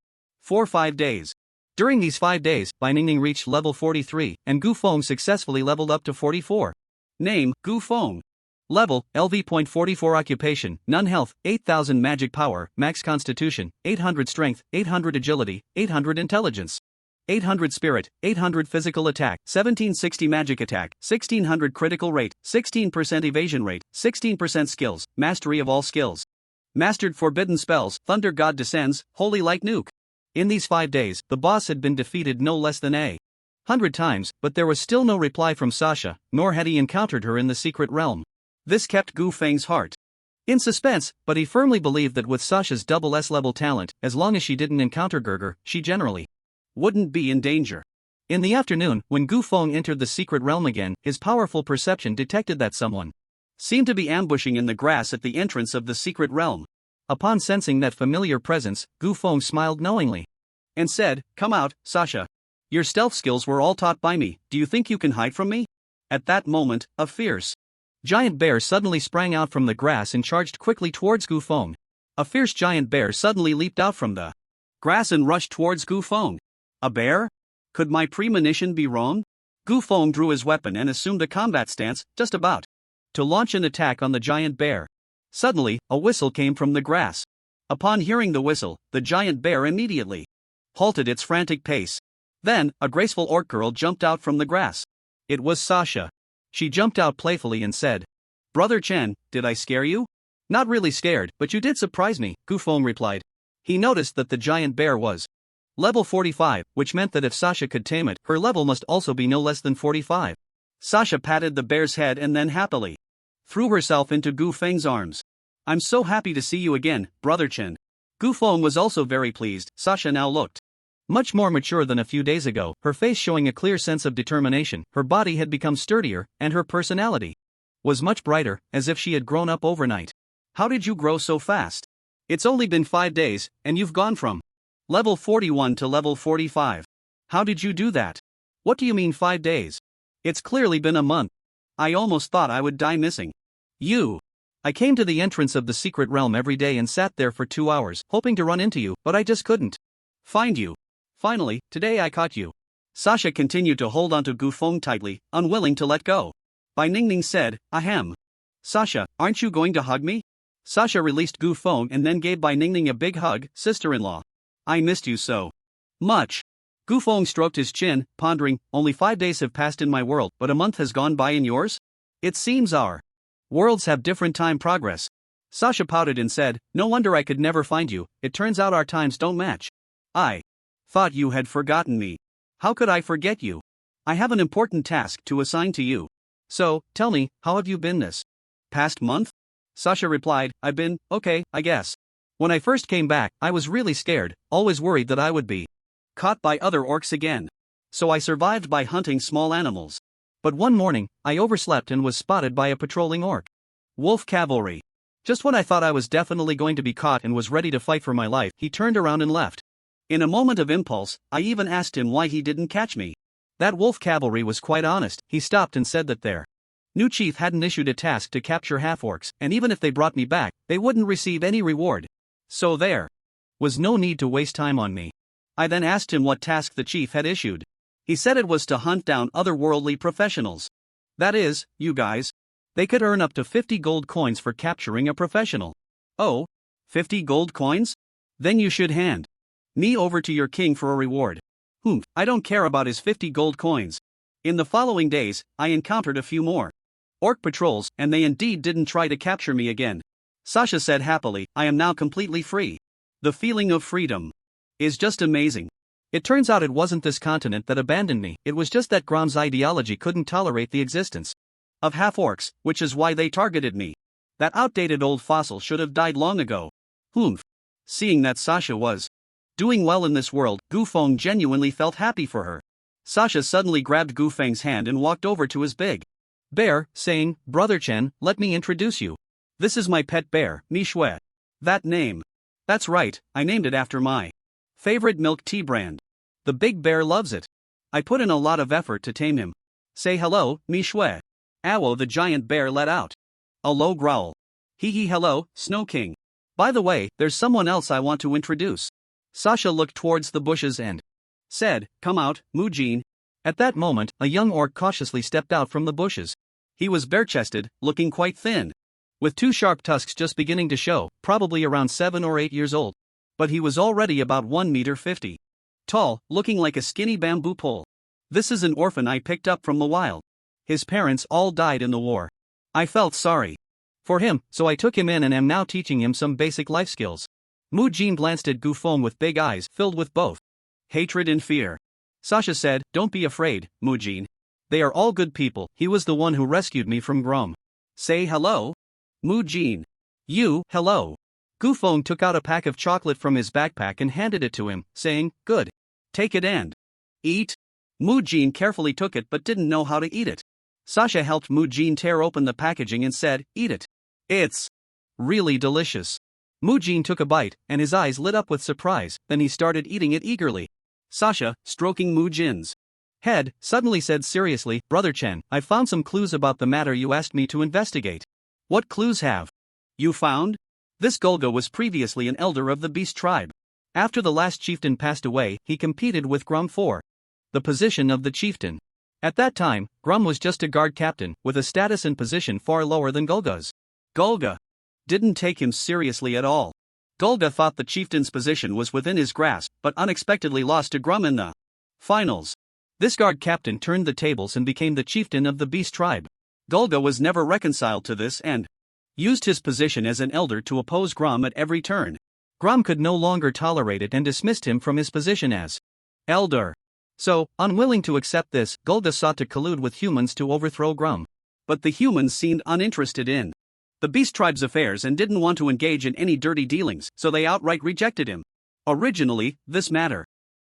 for 5 days. During these 5 days, Bai Ningning reached level 43, and Gu Feng successfully leveled up to 44. Name, Gu Feng. Level, LV.44 Occupation, None Health, 8000 Magic Power, Max Constitution, 800 Strength, 800 Agility, 800 Intelligence, 800 Spirit, 800 Physical Attack, 1760 Magic Attack, 1600 Critical Rate, 16% Evasion Rate, 16% Skills, Mastery of all skills. Mastered Forbidden Spells, Thunder God Descends, Holy Light Nuke. In these 5 days, the boss had been defeated no less than 100 times, but there was still no reply from Sasha, nor had he encountered her in the secret realm. This kept Gu Feng's heart in suspense, but he firmly believed that with Sasha's double S-level talent, as long as she didn't encounter Gerger, she generally wouldn't be in danger. In the afternoon, when Gu Feng entered the secret realm again, his powerful perception detected that someone seemed to be ambushing in the grass at the entrance of the secret realm. Upon sensing that familiar presence, Gu Feng smiled knowingly and said, "Come out, Sasha. Your stealth skills were all taught by me. Do you think you can hide from me?" At that moment, a fierce giant bear suddenly sprang out from the grass and charged quickly towards Gu Feng. A fierce giant bear suddenly leaped out from the grass and rushed towards Gu Feng. A bear? Could my premonition be wrong? Gu Feng drew his weapon and assumed a combat stance, just about to launch an attack on the giant bear. Suddenly, a whistle came from the grass. Upon hearing the whistle, the giant bear immediately halted its frantic pace. Then, a graceful orc girl jumped out from the grass. It was Sasha. She jumped out playfully and said, "Brother Chen, did I scare you?" Not really scared, but you did surprise me, Gufeng replied. He noticed that the giant bear was level 45, which meant that if Sasha could tame it, her level must also be no less than 45. Sasha patted the bear's head and then happily threw herself into Gufeng's arms. I'm so happy to see you again, Brother Chen. Gufeng was also very pleased. Sasha now looked much more mature than a few days ago, her face showing a clear sense of determination, her body had become sturdier, and her personality was much brighter, as if she had grown up overnight. How did you grow so fast? It's only been 5 days, and you've gone from level 41 to level 45. How did you do that? What do you mean 5 days? It's clearly been a month. I almost thought I would die missing you. I came to the entrance of the secret realm every day and sat there for 2 hours, hoping to run into you, but I just couldn't find you. Finally, today I caught you. Sasha continued to hold onto Gufeng tightly, unwilling to let go. Bai Ningning said, Ahem. Sasha, aren't you going to hug me? Sasha released Gufeng and then gave Bai Ningning a big hug. Sister-in-law, I missed you so much. Gufeng stroked his chin, pondering, only 5 days have passed in my world, but a month has gone by in yours? It seems our worlds have different time progress. Sasha pouted and said, no wonder I could never find you, it turns out our times don't match. I thought you had forgotten me. How could I forget you? I have an important task to assign to you. So, tell me, how have you been this past month? Sasha replied, I've been, okay, I guess. When I first came back, I was really scared, always worried that I would be caught by other orcs again. So I survived by hunting small animals. But one morning, I overslept and was spotted by a patrolling orc wolf cavalry. Just when I thought I was definitely going to be caught and was ready to fight for my life, he turned around and left. In a moment of impulse, I even asked him why he didn't catch me. That wolf cavalry was quite honest. He stopped and said that their new chief hadn't issued a task to capture half-orcs, and even if they brought me back, they wouldn't receive any reward. So there was no need to waste time on me. I then asked him what task the chief had issued. He said it was to hunt down otherworldly professionals. That is, you guys. They could earn up to 50 gold coins for capturing a professional. Oh, 50 gold coins? Then you should hand me over to your king for a reward. I don't care about his 50 gold coins. In the following days, I encountered a few more orc patrols, and they indeed didn't try to capture me again. Sasha said happily, I am now completely free. The feeling of freedom is just amazing. It turns out it wasn't this continent that abandoned me, it was just that Grom's ideology couldn't tolerate the existence of half-orcs, which is why they targeted me. That outdated old fossil should have died long ago. Seeing that Sasha was doing well in this world, Gufeng genuinely felt happy for her. Sasha suddenly grabbed Gufeng's hand and walked over to his big bear, saying, Brother Chen, let me introduce you. This is my pet bear, Mi Shui. That name. That's right, I named it after my favorite milk tea brand. The big bear loves it. I put in a lot of effort to tame him. Say hello, Mi Shui. Awo the giant bear let out a low growl. Hee hee hello, Snow King. By the way, there's someone else I want to introduce. Sasha looked towards the bushes and said, come out, Mujin. At that moment, a young orc cautiously stepped out from the bushes. He was bare-chested, looking quite thin, with 2 sharp tusks just beginning to show, probably around 7 or 8 years old. But he was already about 1 meter 50 tall, looking like a skinny bamboo pole. This is an orphan I picked up from the wild. His parents all died in the war. I felt sorry for him, so I took him in and am now teaching him some basic life skills. Mujin glanced at Gufeng with big eyes filled with both hatred and fear. Sasha said, don't be afraid, Mujin. They are all good people, he was the one who rescued me from Grom. Say hello? Mujin. You, hello. Gufeng took out a pack of chocolate from his backpack and handed it to him, saying, good. Take it and eat. Mujin carefully took it but didn't know how to eat it. Sasha helped Mujin tear open the packaging and said, eat it. It's really delicious. Mujin took a bite, and his eyes lit up with surprise, then he started eating it eagerly. Sasha, stroking Mujin's head, suddenly said seriously, Brother Chen, I've found some clues about the matter you asked me to investigate. What clues have you found? This Golga was previously an elder of the Beast tribe. After the last chieftain passed away, he competed with Grom for the position of the chieftain. At that time, Grom was just a guard captain, with a status and position far lower than Golga's. Golga didn't take him seriously at all. Golga thought the chieftain's position was within his grasp, but unexpectedly lost to Grom in the finals. This guard captain turned the tables and became the chieftain of the Beast tribe. Golga was never reconciled to this and used his position as an elder to oppose Grom at every turn. Grom could no longer tolerate it and dismissed him from his position as elder. So, unwilling to accept this, Gulga sought to collude with humans to overthrow Grom. But the humans seemed uninterested in the Beast Tribe's affairs and didn't want to engage in any dirty dealings, so they outright rejected him. Originally, this matter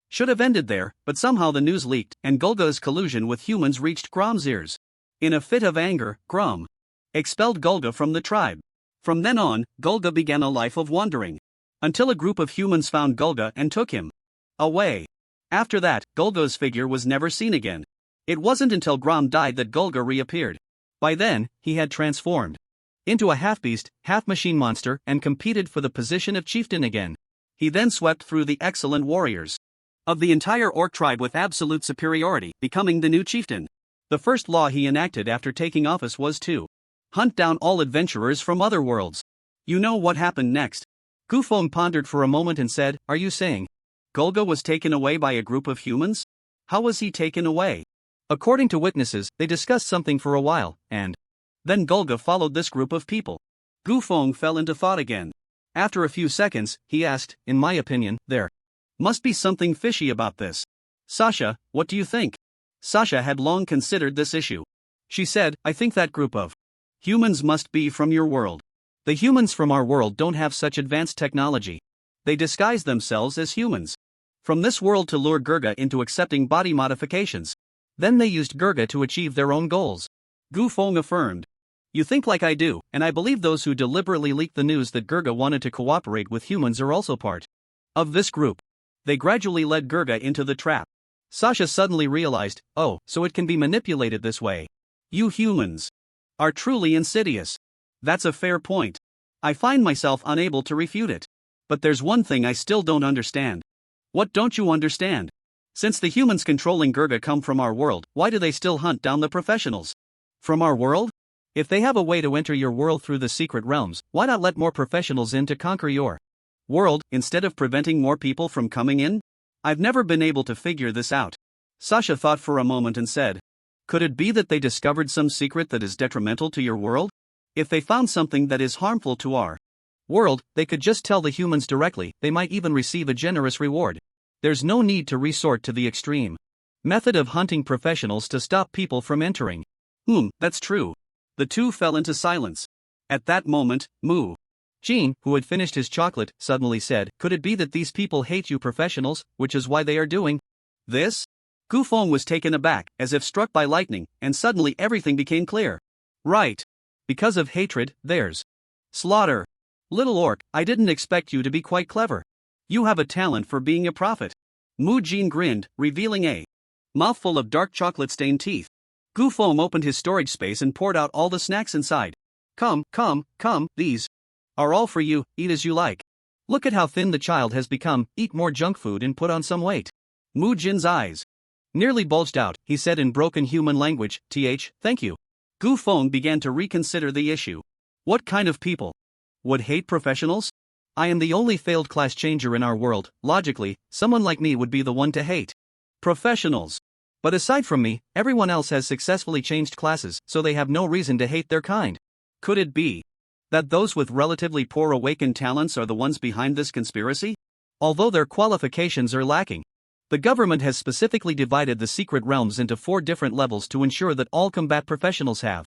should have ended there, but somehow the news leaked, and Gulga's collusion with humans reached Grom's ears. In a fit of anger, Grom expelled Gulga from the tribe. From then on, Gulga began a life of wandering, until a group of humans found Gulga and took him away. After that, Gulga's figure was never seen again. It wasn't until Grom died that Gulga reappeared. By then, he had transformed into a half-beast, half-machine monster and competed for the position of chieftain again. He then swept through the excellent warriors of the entire orc tribe with absolute superiority, becoming the new chieftain. The first law he enacted after taking office was to hunt down all adventurers from other worlds. You know what happened next? Gufeng pondered for a moment and said, "Are you saying Gulga was taken away by a group of humans? How was he taken away?" According to witnesses, they discussed something for a while, and then Gulga followed this group of people. Gufeng fell into thought again. After a few seconds, he asked, "In my opinion, there must be something fishy about this. Sasha, what do you think?" Sasha had long considered this issue. She said, "I think that group of humans must be from your world. The humans from our world don't have such advanced technology. They disguise themselves as humans from this world to lure Gurga into accepting body modifications. Then they used Gurga to achieve their own goals." Gufeng affirmed, "You think like I do, and I believe those who deliberately leaked the news that Gurga wanted to cooperate with humans are also part of this group. They gradually led Gurga into the trap." Sasha suddenly realized, "Oh, so it can be manipulated this way. You humans are truly insidious." That's a fair point. I find myself unable to refute it. But there's one thing I still don't understand. What don't you understand? Since the humans controlling Gurga come from our world, why do they still hunt down the professionals from our world? If they have a way to enter your world through the secret realms, why not let more professionals in to conquer your world, instead of preventing more people from coming in? I've never been able to figure this out." Sasha thought for a moment and said, "Could it be that they discovered some secret that is detrimental to your world? If they found something that is harmful to our world, they could just tell the humans directly. They might even receive a generous reward. There's no need to resort to the extreme method of hunting professionals to stop people from entering." That's true." The two fell into silence. At that moment, Mu Jin, who had finished his chocolate, suddenly said, "Could it be that these people hate you professionals, which is why they are doing this?" Gufeng was taken aback, as if struck by lightning, and suddenly everything became clear. "Right. Because of hatred, there's slaughter. Little orc, I didn't expect you to be quite clever. You have a talent for being a prophet." Mu Jin grinned, revealing a mouthful of dark chocolate-stained teeth. Gufeng opened his storage space and poured out all the snacks inside. Come, these are all for you, eat as you like. Look at how thin the child has become, eat more junk food and put on some weight." Mu Jin's eyes nearly bulged out. He said in broken human language, "Thank you." Gufeng began to reconsider the issue. What kind of people would hate professionals? I am the only failed class changer in our world. Logically, someone like me would be the one to hate professionals. But aside from me, everyone else has successfully changed classes, so they have no reason to hate their kind. Could it be that those with relatively poor awakened talents are the ones behind this conspiracy? Although their qualifications are lacking, the government has specifically divided the secret realms into 4 different levels to ensure that all combat professionals have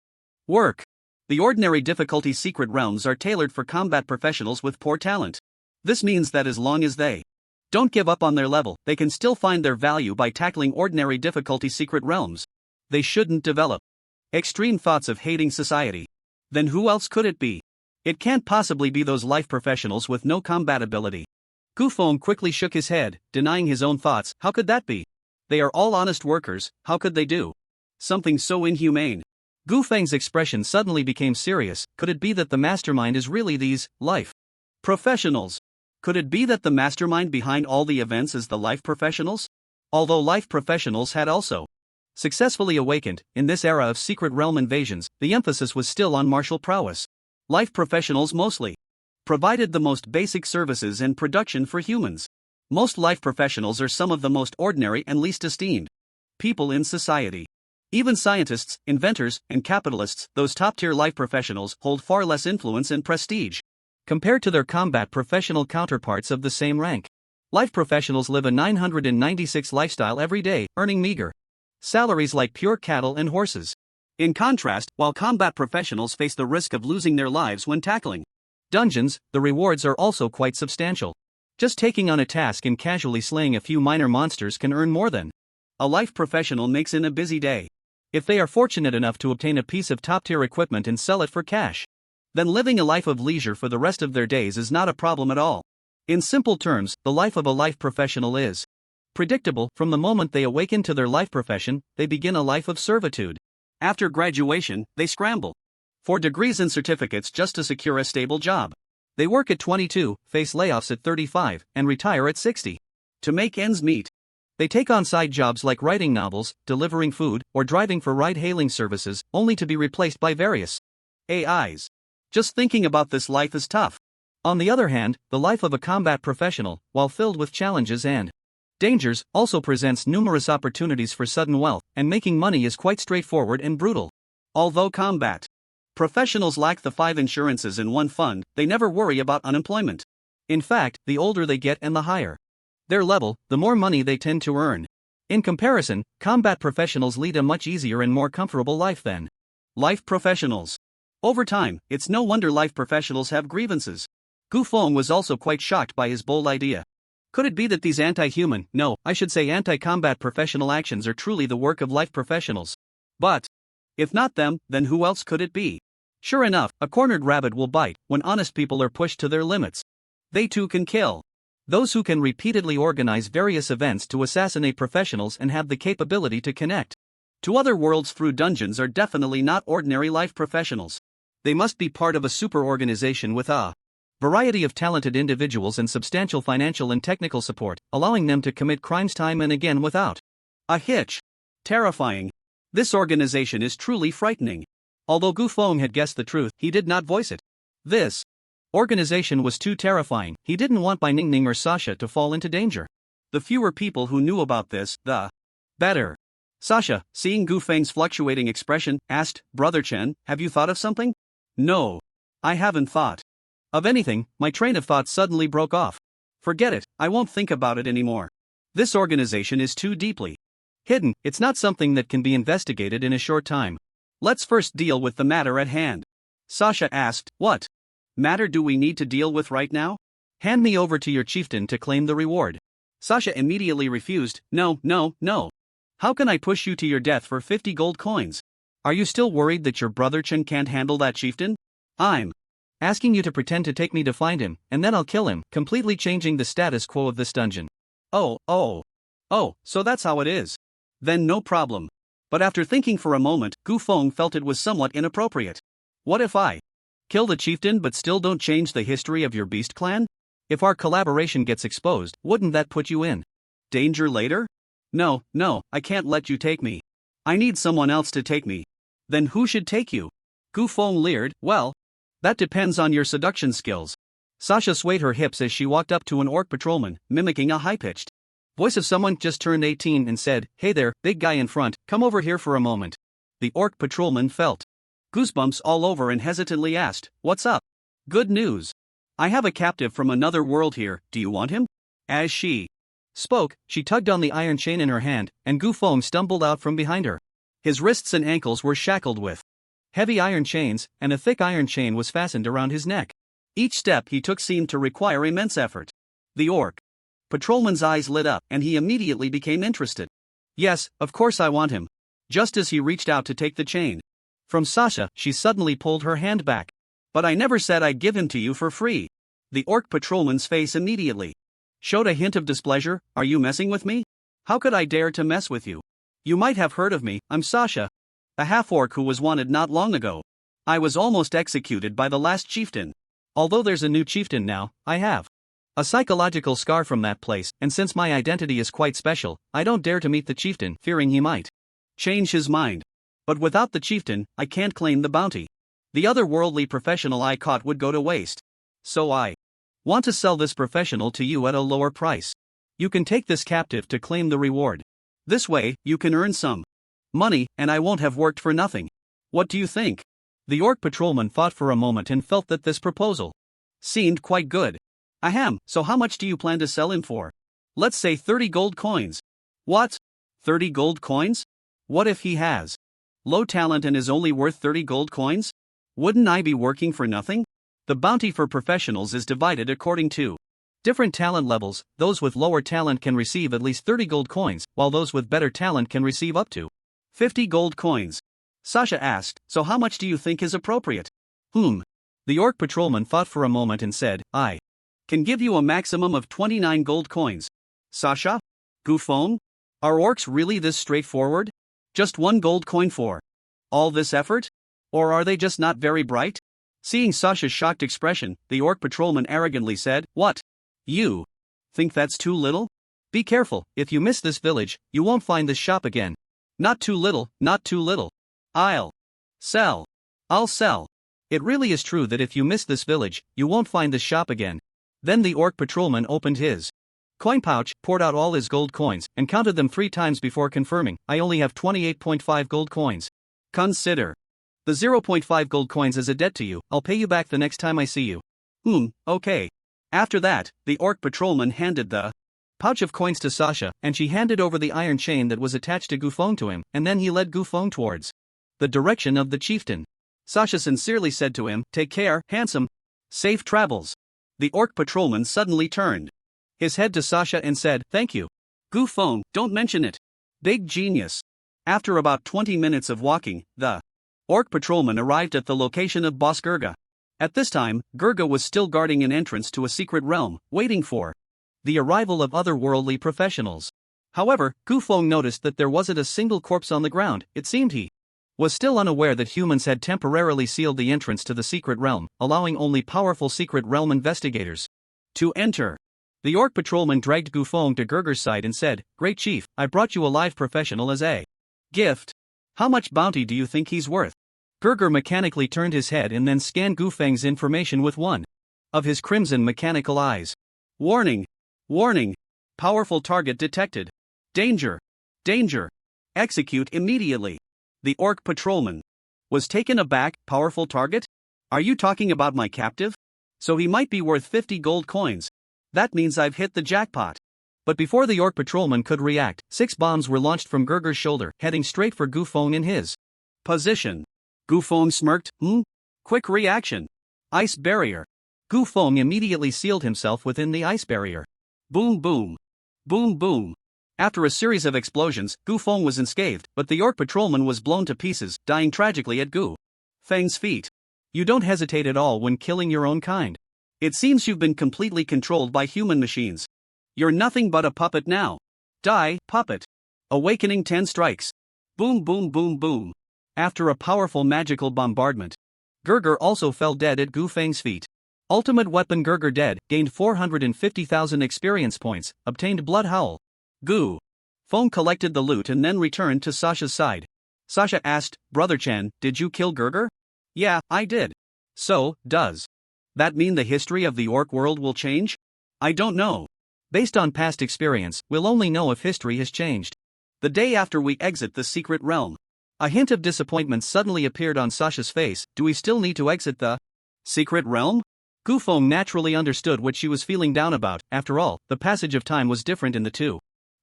work. The ordinary difficulty secret realms are tailored for combat professionals with poor talent. This means that as long as they don't give up on their level, they can still find their value by tackling ordinary difficulty secret realms. They shouldn't develop extreme thoughts of hating society. Then who else could it be? It can't possibly be those life professionals with no combat ability. Gufeng quickly shook his head, denying his own thoughts. How could that be? They are all honest workers, how could they do something so inhumane? Gufeng's expression suddenly became serious. Could it be that the mastermind is really these life professionals? Could it be that the mastermind behind all the events is the life professionals? Although life professionals had also successfully awakened, in this era of secret realm invasions, the emphasis was still on martial prowess. Life professionals mostly provided the most basic services and production for humans. Most life professionals are some of the most ordinary and least esteemed people in society. Even scientists, inventors, and capitalists, those top-tier life professionals, hold far less influence and prestige compared to their combat professional counterparts of the same rank. Life professionals live a 996 lifestyle every day, earning meager salaries like pure cattle and horses. In contrast, while combat professionals face the risk of losing their lives when tackling dungeons, the rewards are also quite substantial. Just taking on a task and casually slaying a few minor monsters can earn more than a life professional makes in a busy day. If they are fortunate enough to obtain a piece of top-tier equipment and sell it for cash, then living a life of leisure for the rest of their days is not a problem at all. In simple terms, the life of a life professional is predictable. From the moment they awaken to their life profession, they begin a life of servitude. After graduation, they scramble for degrees and certificates just to secure a stable job. They work at 22, face layoffs at 35, and retire at 60. To make ends meet, they take on side jobs like writing novels, delivering food, or driving for ride-hailing services, only to be replaced by various AIs. Just thinking about this life is tough. On the other hand, the life of a combat professional, while filled with challenges and dangers, also presents numerous opportunities for sudden wealth, and making money is quite straightforward and brutal. Although combat professionals lack the 5 insurances in one fund, they never worry about unemployment. In fact, the older they get and the higher their level, the more money they tend to earn. In comparison, combat professionals lead a much easier and more comfortable life than life professionals. Over time, it's no wonder life professionals have grievances. Gu Feng was also quite shocked by his bold idea. Could it be that these anti-human, no, I should say anti-combat professional actions are truly the work of life professionals? But if not them, then who else could it be? Sure enough, a cornered rabbit will bite when honest people are pushed to their limits. They too can kill. Those who can repeatedly organize various events to assassinate professionals and have the capability to connect to other worlds through dungeons are definitely not ordinary life professionals. They must be part of a super organization with a variety of talented individuals and substantial financial and technical support, allowing them to commit crimes time and again without a hitch. Terrifying. This organization is truly frightening. Although Gu Feng had guessed the truth, he did not voice it. This organization was too terrifying. He didn't want Bai Ningning or Sasha to fall into danger. The fewer people who knew about this, the better. Sasha, seeing Gu Feng's fluctuating expression, asked, "Brother Chen, have you thought of something?" "No. I haven't thought of anything." My train of thought suddenly broke off. "Forget it, I won't think about it anymore. This organization is too deeply hidden, it's not something that can be investigated in a short time. Let's first deal with the matter at hand." Sasha asked, "What matter do we need to deal with right now?" "Hand me over to your chieftain to claim the reward." Sasha immediately refused. "No, no, no. How can I push you to your death for 50 gold coins? Are you still worried that your brother Chen can't handle that chieftain? I'm asking you to pretend to take me to find him, and then I'll kill him, completely changing the status quo of this dungeon." Oh, so that's how it is. Then no problem. But after thinking for a moment, Gu Feng felt it was somewhat inappropriate. What if I kill the chieftain but still don't change the history of your beast clan? If our collaboration gets exposed, wouldn't that put you in danger later? No, I can't let you take me. I need someone else to take me. Then who should take you? Gu Feng leered. "Well, that depends on your seduction skills." Sasha swayed her hips as she walked up to an orc patrolman, mimicking a high-pitched voice of someone just turned 18 and said, "Hey there, big guy in front, come over here for a moment." The orc patrolman felt goosebumps all over and hesitantly asked, "What's up?" "Good news. I have a captive from another world here, do you want him?" As she spoke, she tugged on the iron chain in her hand, and Gu Feng stumbled out from behind her. His wrists and ankles were shackled with heavy iron chains, and a thick iron chain was fastened around his neck. Each step he took seemed to require immense effort. The orc patrolman's eyes lit up, and he immediately became interested. "Yes, of course I want him." Just as he reached out to take the chain from Sasha, she suddenly pulled her hand back. "But I never said I'd give him to you for free." The orc patrolman's face immediately showed a hint of displeasure. "Are you messing with me? How could I dare to mess with you? You might have heard of me, I'm Sasha, a half-orc who was wanted not long ago. I was almost executed by the last chieftain. Although there's a new chieftain now, I have a psychological scar from that place, and since my identity is quite special, I don't dare to meet the chieftain, fearing he might change his mind. But without the chieftain, I can't claim the bounty. The other worldly professional I caught would go to waste. So I want to sell this professional to you at a lower price. You can take this captive to claim the reward. This way, you can earn some money, and I won't have worked for nothing. What do you think? The orc patrolman thought for a moment and felt that this proposal seemed quite good. Ahem, so how much do you plan to sell him for? Let's say 30 gold coins. What? 30 gold coins? What if he has low talent and is only worth 30 gold coins? Wouldn't I be working for nothing? The bounty for professionals is divided according to different talent levels. Those with lower talent can receive at least 30 gold coins, while those with better talent can receive up to 50 gold coins. Sasha asked, so how much do you think is appropriate? The orc patrolman thought for a moment and said, I can give you a maximum of 29 gold coins. Sasha? Gufeng? Are orcs really this straightforward? Just 1 gold coin for all this effort? Or are they just not very bright? Seeing Sasha's shocked expression, the orc patrolman arrogantly said, What? You think that's too little? Be careful, if you miss this village, you won't find this shop again. Not too little, not too little. I'll sell. It really is true that if you miss this village, you won't find this shop again. Then the orc patrolman opened his coin pouch, poured out all his gold coins, and counted them 3 times before confirming, I only have 28.5 gold coins. Consider the 0.5 gold coins as a debt to you. I'll pay you back the next time I see you. Okay. After that, the orc patrolman handed the pouch of coins to Sasha, and she handed over the iron chain that was attached to Gufeng to him, and then he led Gufeng towards the direction of the chieftain. Sasha sincerely said to him, Take care, handsome. Safe travels. The orc patrolman suddenly turned his head to Sasha and said, Thank you. Gufeng, don't mention it. Big genius. After about 20 minutes of walking, the orc patrolman arrived at the location of Boss Gurga. At this time, Gurga was still guarding an entrance to a secret realm, waiting for the arrival of otherworldly professionals. However, Gufeng noticed that there wasn't a single corpse on the ground. It seemed he was still unaware that humans had temporarily sealed the entrance to the secret realm, allowing only powerful secret realm investigators to enter. The orc patrolman dragged Gufeng to Gurger's side and said, Great chief, I brought you a live professional as a gift. How much bounty do you think he's worth? Gurger mechanically turned his head and then scanned Gufeng's information with one of his crimson mechanical eyes. Warning! Warning! Powerful target detected. Danger! Danger! Execute immediately. The orc patrolman was taken aback. Powerful target? Are you talking about my captive? So he might be worth 50 gold coins. That means I've hit the jackpot. But before the orc patrolman could react, 6 bombs were launched from Gurger's shoulder, heading straight for Gufeng in his position. Gufeng smirked. Quick reaction. Ice barrier. Gufeng immediately sealed himself within the ice barrier. Boom boom. Boom boom. After a series of explosions, Gufeng was unscathed, but the orc patrolman was blown to pieces, dying tragically at Gufeng's feet. You don't hesitate at all when killing your own kind. It seems you've been completely controlled by human machines. You're nothing but a puppet now. Die, puppet. Awakening 10 strikes. Boom boom boom boom. After a powerful magical bombardment, Gurger also fell dead at Gufeng's feet. Ultimate weapon. Gurger dead, gained 450,000 experience points, obtained blood howl. Gufeng collected the loot and then returned to Sasha's side. Sasha asked, Brother Chen, did you kill Gurger? Yeah, I did. So, does that mean the history of the orc world will change? I don't know. Based on past experience, we'll only know if history has changed the day after we exit the secret realm. A hint of disappointment suddenly appeared on Sasha's face. Do we still need to exit the secret realm? Gufeng naturally understood what she was feeling down about. After all, the passage of time was different in the two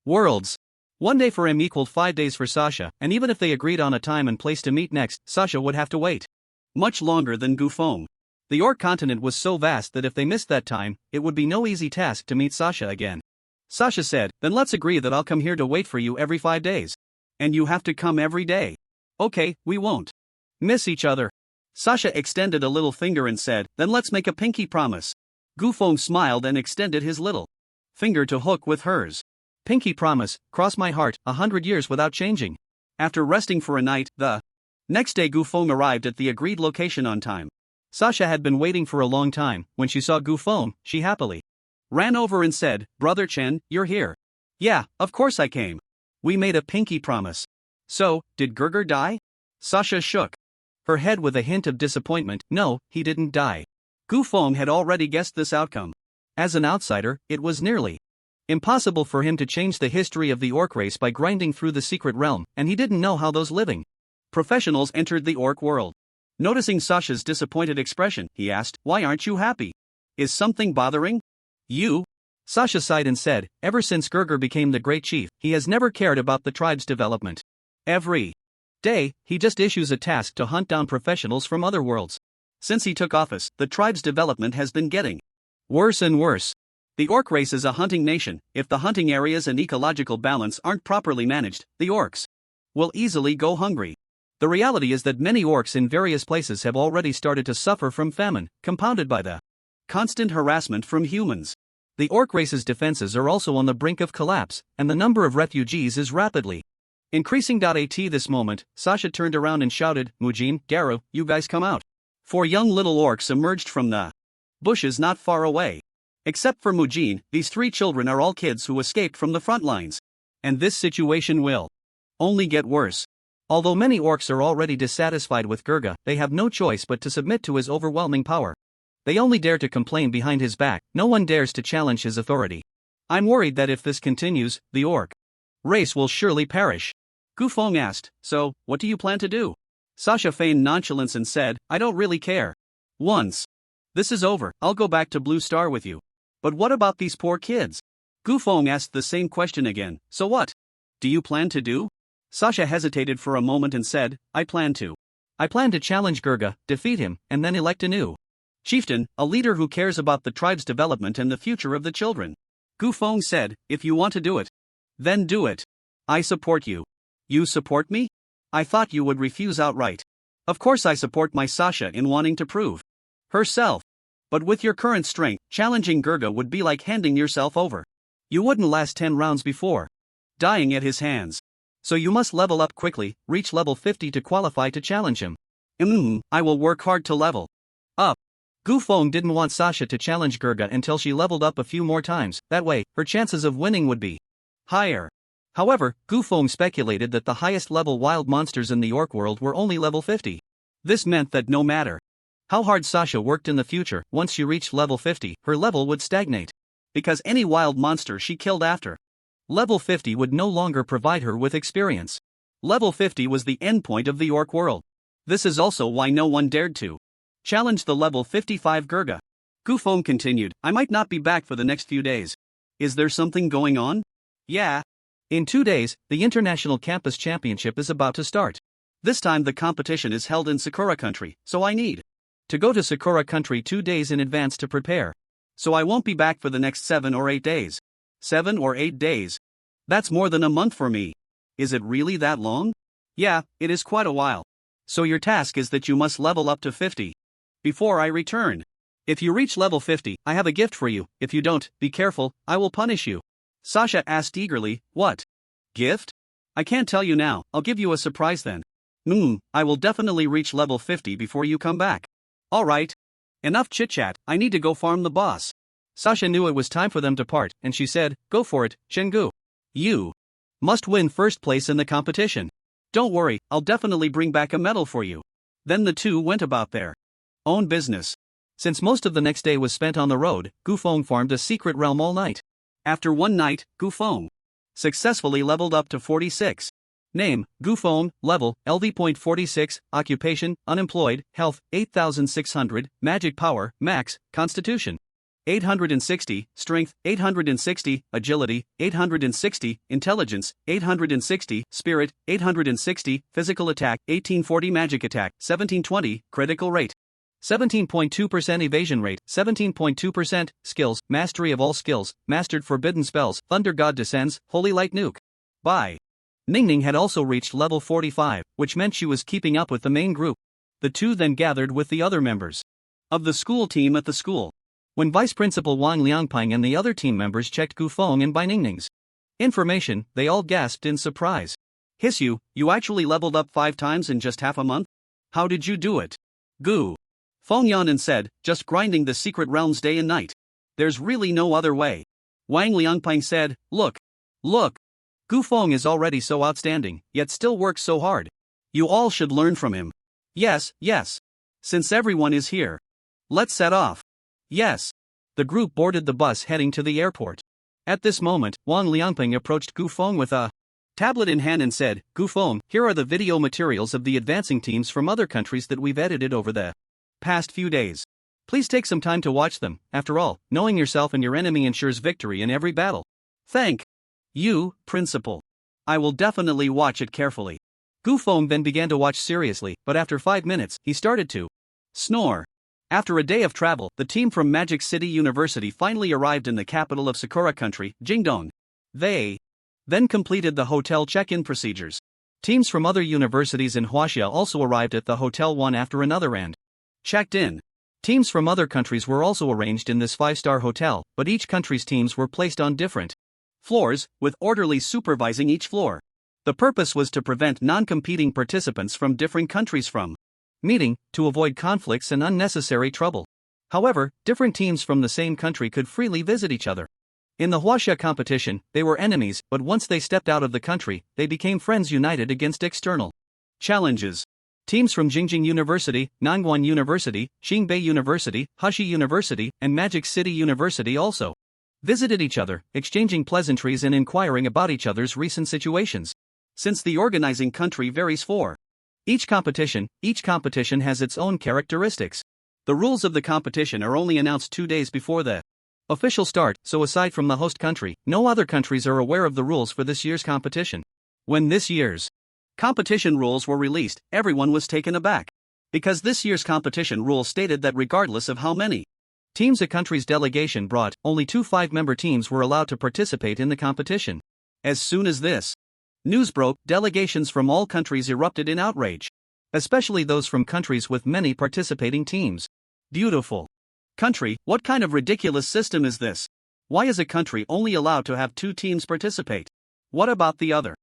worlds. 1 day for him equaled 5 days for Sasha, and even if they agreed on a time and place to meet next, Sasha would have to wait much longer than Gufeng. The orc continent was so vast that if they missed that time, it would be no easy task to meet Sasha again. Sasha said, Then let's agree that I'll come here to wait for you every 5 days. And you have to come every day. Okay, we won't miss each other. Sasha extended a little finger and said, Then let's make a pinky promise. Gufeng smiled and extended his little finger to hook with hers. Pinky promise, cross my heart, 100 years without changing. After resting for a night, the next day Gufeng arrived at the agreed location on time. Sasha had been waiting for a long time. When she saw Gufeng, she happily ran over and said, Brother Chen, you're here. Yeah, of course I came. We made a pinky promise. So, did Gurger die? Sasha shook her head with a hint of disappointment. No, he didn't die. Gufeng had already guessed this outcome. As an outsider, it was nearly Impossible for him to change the history of the orc race by grinding through the secret realm, and he didn't know how those living professionals entered the orc world. Noticing Sasha's disappointed expression, he asked, "Why aren't you happy? Is something bothering you?" Sasha sighed and said, "Ever since Gerger became the great chief, he has never cared about the tribe's development. Every day, he just issues a task to hunt down professionals from other worlds. Since he took office, the tribe's development has been getting worse and worse. The orc race is a hunting nation. If the hunting areas and ecological balance aren't properly managed, the orcs will easily go hungry. The reality is that many orcs in various places have already started to suffer from famine, compounded by the constant harassment from humans. The orc race's defenses are also on the brink of collapse, and the number of refugees is rapidly increasing. At this moment, Sasha turned around and shouted, "Mujin, Garu, you guys come out." 4 young little orcs emerged from the bushes not far away. Except for Mujin, these 3 children are all kids who escaped from the front lines. And this situation will only get worse. Although many orcs are already dissatisfied with Gerga, they have no choice but to submit to his overwhelming power. They only dare to complain behind his back, no one dares to challenge his authority. I'm worried that if this continues, the orc race will surely perish. Gufeng asked, "So, what do you plan to do?" Sasha feigned nonchalance and said, "I don't really care. Once this is over, I'll go back to Blue Star with you." "But what about these poor kids?" Gufeng asked the same question again. "So what do you plan to do?" Sasha hesitated for a moment and said, I plan to challenge Gerga, defeat him, and then elect a new chieftain, a leader who cares about the tribe's development and the future of the children." Gufeng said, "If you want to do it, then do it. I support you." "You support me? I thought you would refuse outright." "Of course I support my Sasha in wanting to prove herself. But with your current strength, challenging Gerga would be like handing yourself over. You wouldn't last 10 rounds before dying at his hands. So you must level up quickly, reach level 50 to qualify to challenge him." I will work hard to level up." Gufeng didn't want Sasha to challenge Gerga until she leveled up a few more times, that way, her chances of winning would be higher. However, Gufeng speculated that the highest level wild monsters in the orc world were only level 50. This meant that no matter how hard Sasha worked in the future, once she reached level 50, her level would stagnate. Because any wild monster she killed after level 50 would no longer provide her with experience. Level 50 was the endpoint of the orc world. This is also why no one dared to challenge the level 55 Gerga. Gufeng continued, "I might not be back for the next few days. Is there something going on?" "Yeah. In 2 days, the International Campus Championship is about to start. This time the competition is held in Sakura Country, so I need to go to Sakura Country 2 days in advance to prepare. So I won't be back for the next 7 or 8 days. 7 or 8 days. That's more than a month for me." "Is it really that long?" "Yeah, it is quite a while. So your task is that you must level up to 50 before I return. If you reach level 50, I have a gift for you. If you don't, be careful, I will punish you." Sasha asked eagerly, "What gift?" "I can't tell you now, I'll give you a surprise then." I will definitely reach level 50 before you come back." "Alright. Enough chit-chat, I need to go farm the boss." Sasha knew it was time for them to part, and she said, "Go for it, Chenggu. You must win first place in the competition. Don't worry, I'll definitely bring back a medal for you." Then the two went about their own business. Since most of the next day was spent on the road, Gufeng farmed a secret realm all night. After one night, Gufeng successfully leveled up to 46. Name, Gufeng, level, LV.46, occupation, unemployed, health, 8600, magic power, max, constitution 860, strength, 860, agility, 860, intelligence, 860, spirit, 860, physical attack, 1840 magic attack, 1720, critical rate, 17.2% evasion rate, 17.2%, skills, mastery of all skills, mastered forbidden spells, Thunder God Descends, Holy Light Nuke. Bye. Ningning had also reached level 45, which meant she was keeping up with the main group. The two then gathered with the other members of the school team at the school. When Vice Principal Wang Liangping and the other team members checked Gufeng and Bai Ningning's information, they all gasped in surprise. "Hisyu, you actually leveled up 5 times in just half a month? How did you do it?" Gu Feng yawned said, "Just grinding the secret realms day and night. There's really no other way." Wang Liangping said, Look. Gufeng is already so outstanding, yet still works so hard. You all should learn from him." Yes. Since everyone is here, let's set off." "Yes." The group boarded the bus heading to the airport. At this moment, Wang Liangping approached Gu Feng with a tablet in hand and said, Gu Feng, here are the video materials of the advancing teams from other countries that we've edited over the past few days. Please take some time to watch them. After all, knowing yourself and your enemy ensures victory in every battle. Thank you, Principal. I will definitely watch it carefully. Gu Feng then began to watch seriously, but after 5 minutes, he started to snore. After a day of travel, the team from Magic City University finally arrived in the capital of Sakura Country, Jingdong. They then completed the hotel check-in procedures. Teams from other universities in Huaxia also arrived at the hotel one after another and checked in. Teams from other countries were also arranged in this 5-star hotel, but each country's teams were placed on different floors, with orderlies supervising each floor. The purpose was to prevent non-competing participants from different countries from meeting, to avoid conflicts and unnecessary trouble. However, different teams from the same country could freely visit each other. In the Huaxia competition, they were enemies, but once they stepped out of the country, they became friends united against external challenges. Teams from Jingjing University, Nangguan University, Xingbei University, Huaxi University, and Magic City University also visited each other, exchanging pleasantries and inquiring about each other's recent situations. Since the organizing country varies for each competition has its own characteristics. The rules of the competition are only announced 2 days before the official start, so aside from the host country, no other countries are aware of the rules for this year's competition. When this year's competition rules were released, everyone was taken aback. Because this year's competition rules stated that regardless of how many teams a country's delegation brought, only 2 5-member teams were allowed to participate in the competition. As soon as this news broke, delegations from all countries erupted in outrage. Especially those from countries with many participating teams. Beautiful country, what kind of ridiculous system is this? Why is a country only allowed to have 2 teams participate? What about the other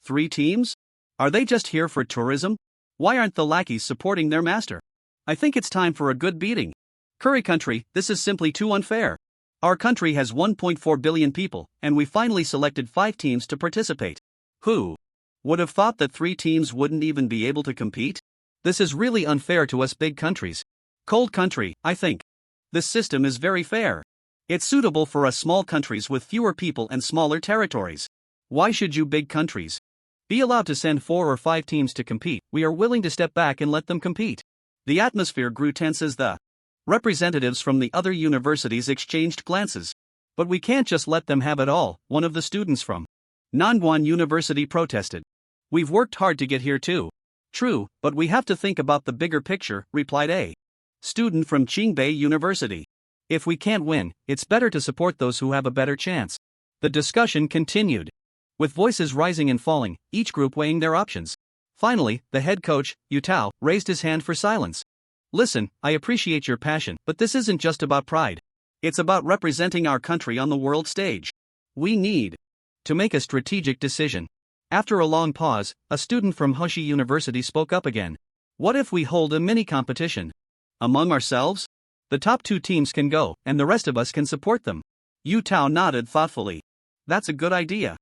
3 teams? Are they just here for tourism? Why aren't the lackeys supporting their master? I think it's time for a good beating. Curry country, this is simply too unfair. Our country has 1.4 billion people, and we finally selected 5 teams to participate. Who would have thought that 3 teams wouldn't even be able to compete? This is really unfair to us big countries. Cold country, I think this system is very fair. It's suitable for us small countries with fewer people and smaller territories. Why should you big countries be allowed to send 4 or 5 teams to compete? We are willing to step back and let them compete. The atmosphere grew tense as the representatives from the other universities exchanged glances. But we can't just let them have it all, one of the students from Nangguan University protested. We've worked hard to get here too. True, but we have to think about the bigger picture, replied a student from Qingbei University. If we can't win, it's better to support those who have a better chance. The discussion continued, with voices rising and falling, each group weighing their options. Finally, the head coach, Yu Tao, raised his hand for silence. Listen, I appreciate your passion, but this isn't just about pride. It's about representing our country on the world stage. We need to make a strategic decision. After a long pause, a student from Hoshi University spoke up again. What if we hold a mini competition? Among ourselves? The top 2 teams can go, and the rest of us can support them. Yu Tao nodded thoughtfully. That's a good idea.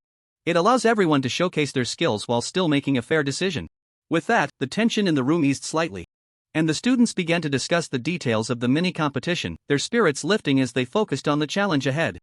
It allows everyone to showcase their skills while still making a fair decision. With that, the tension in the room eased slightly, and the students began to discuss the details of the mini competition, their spirits lifting as they focused on the challenge ahead.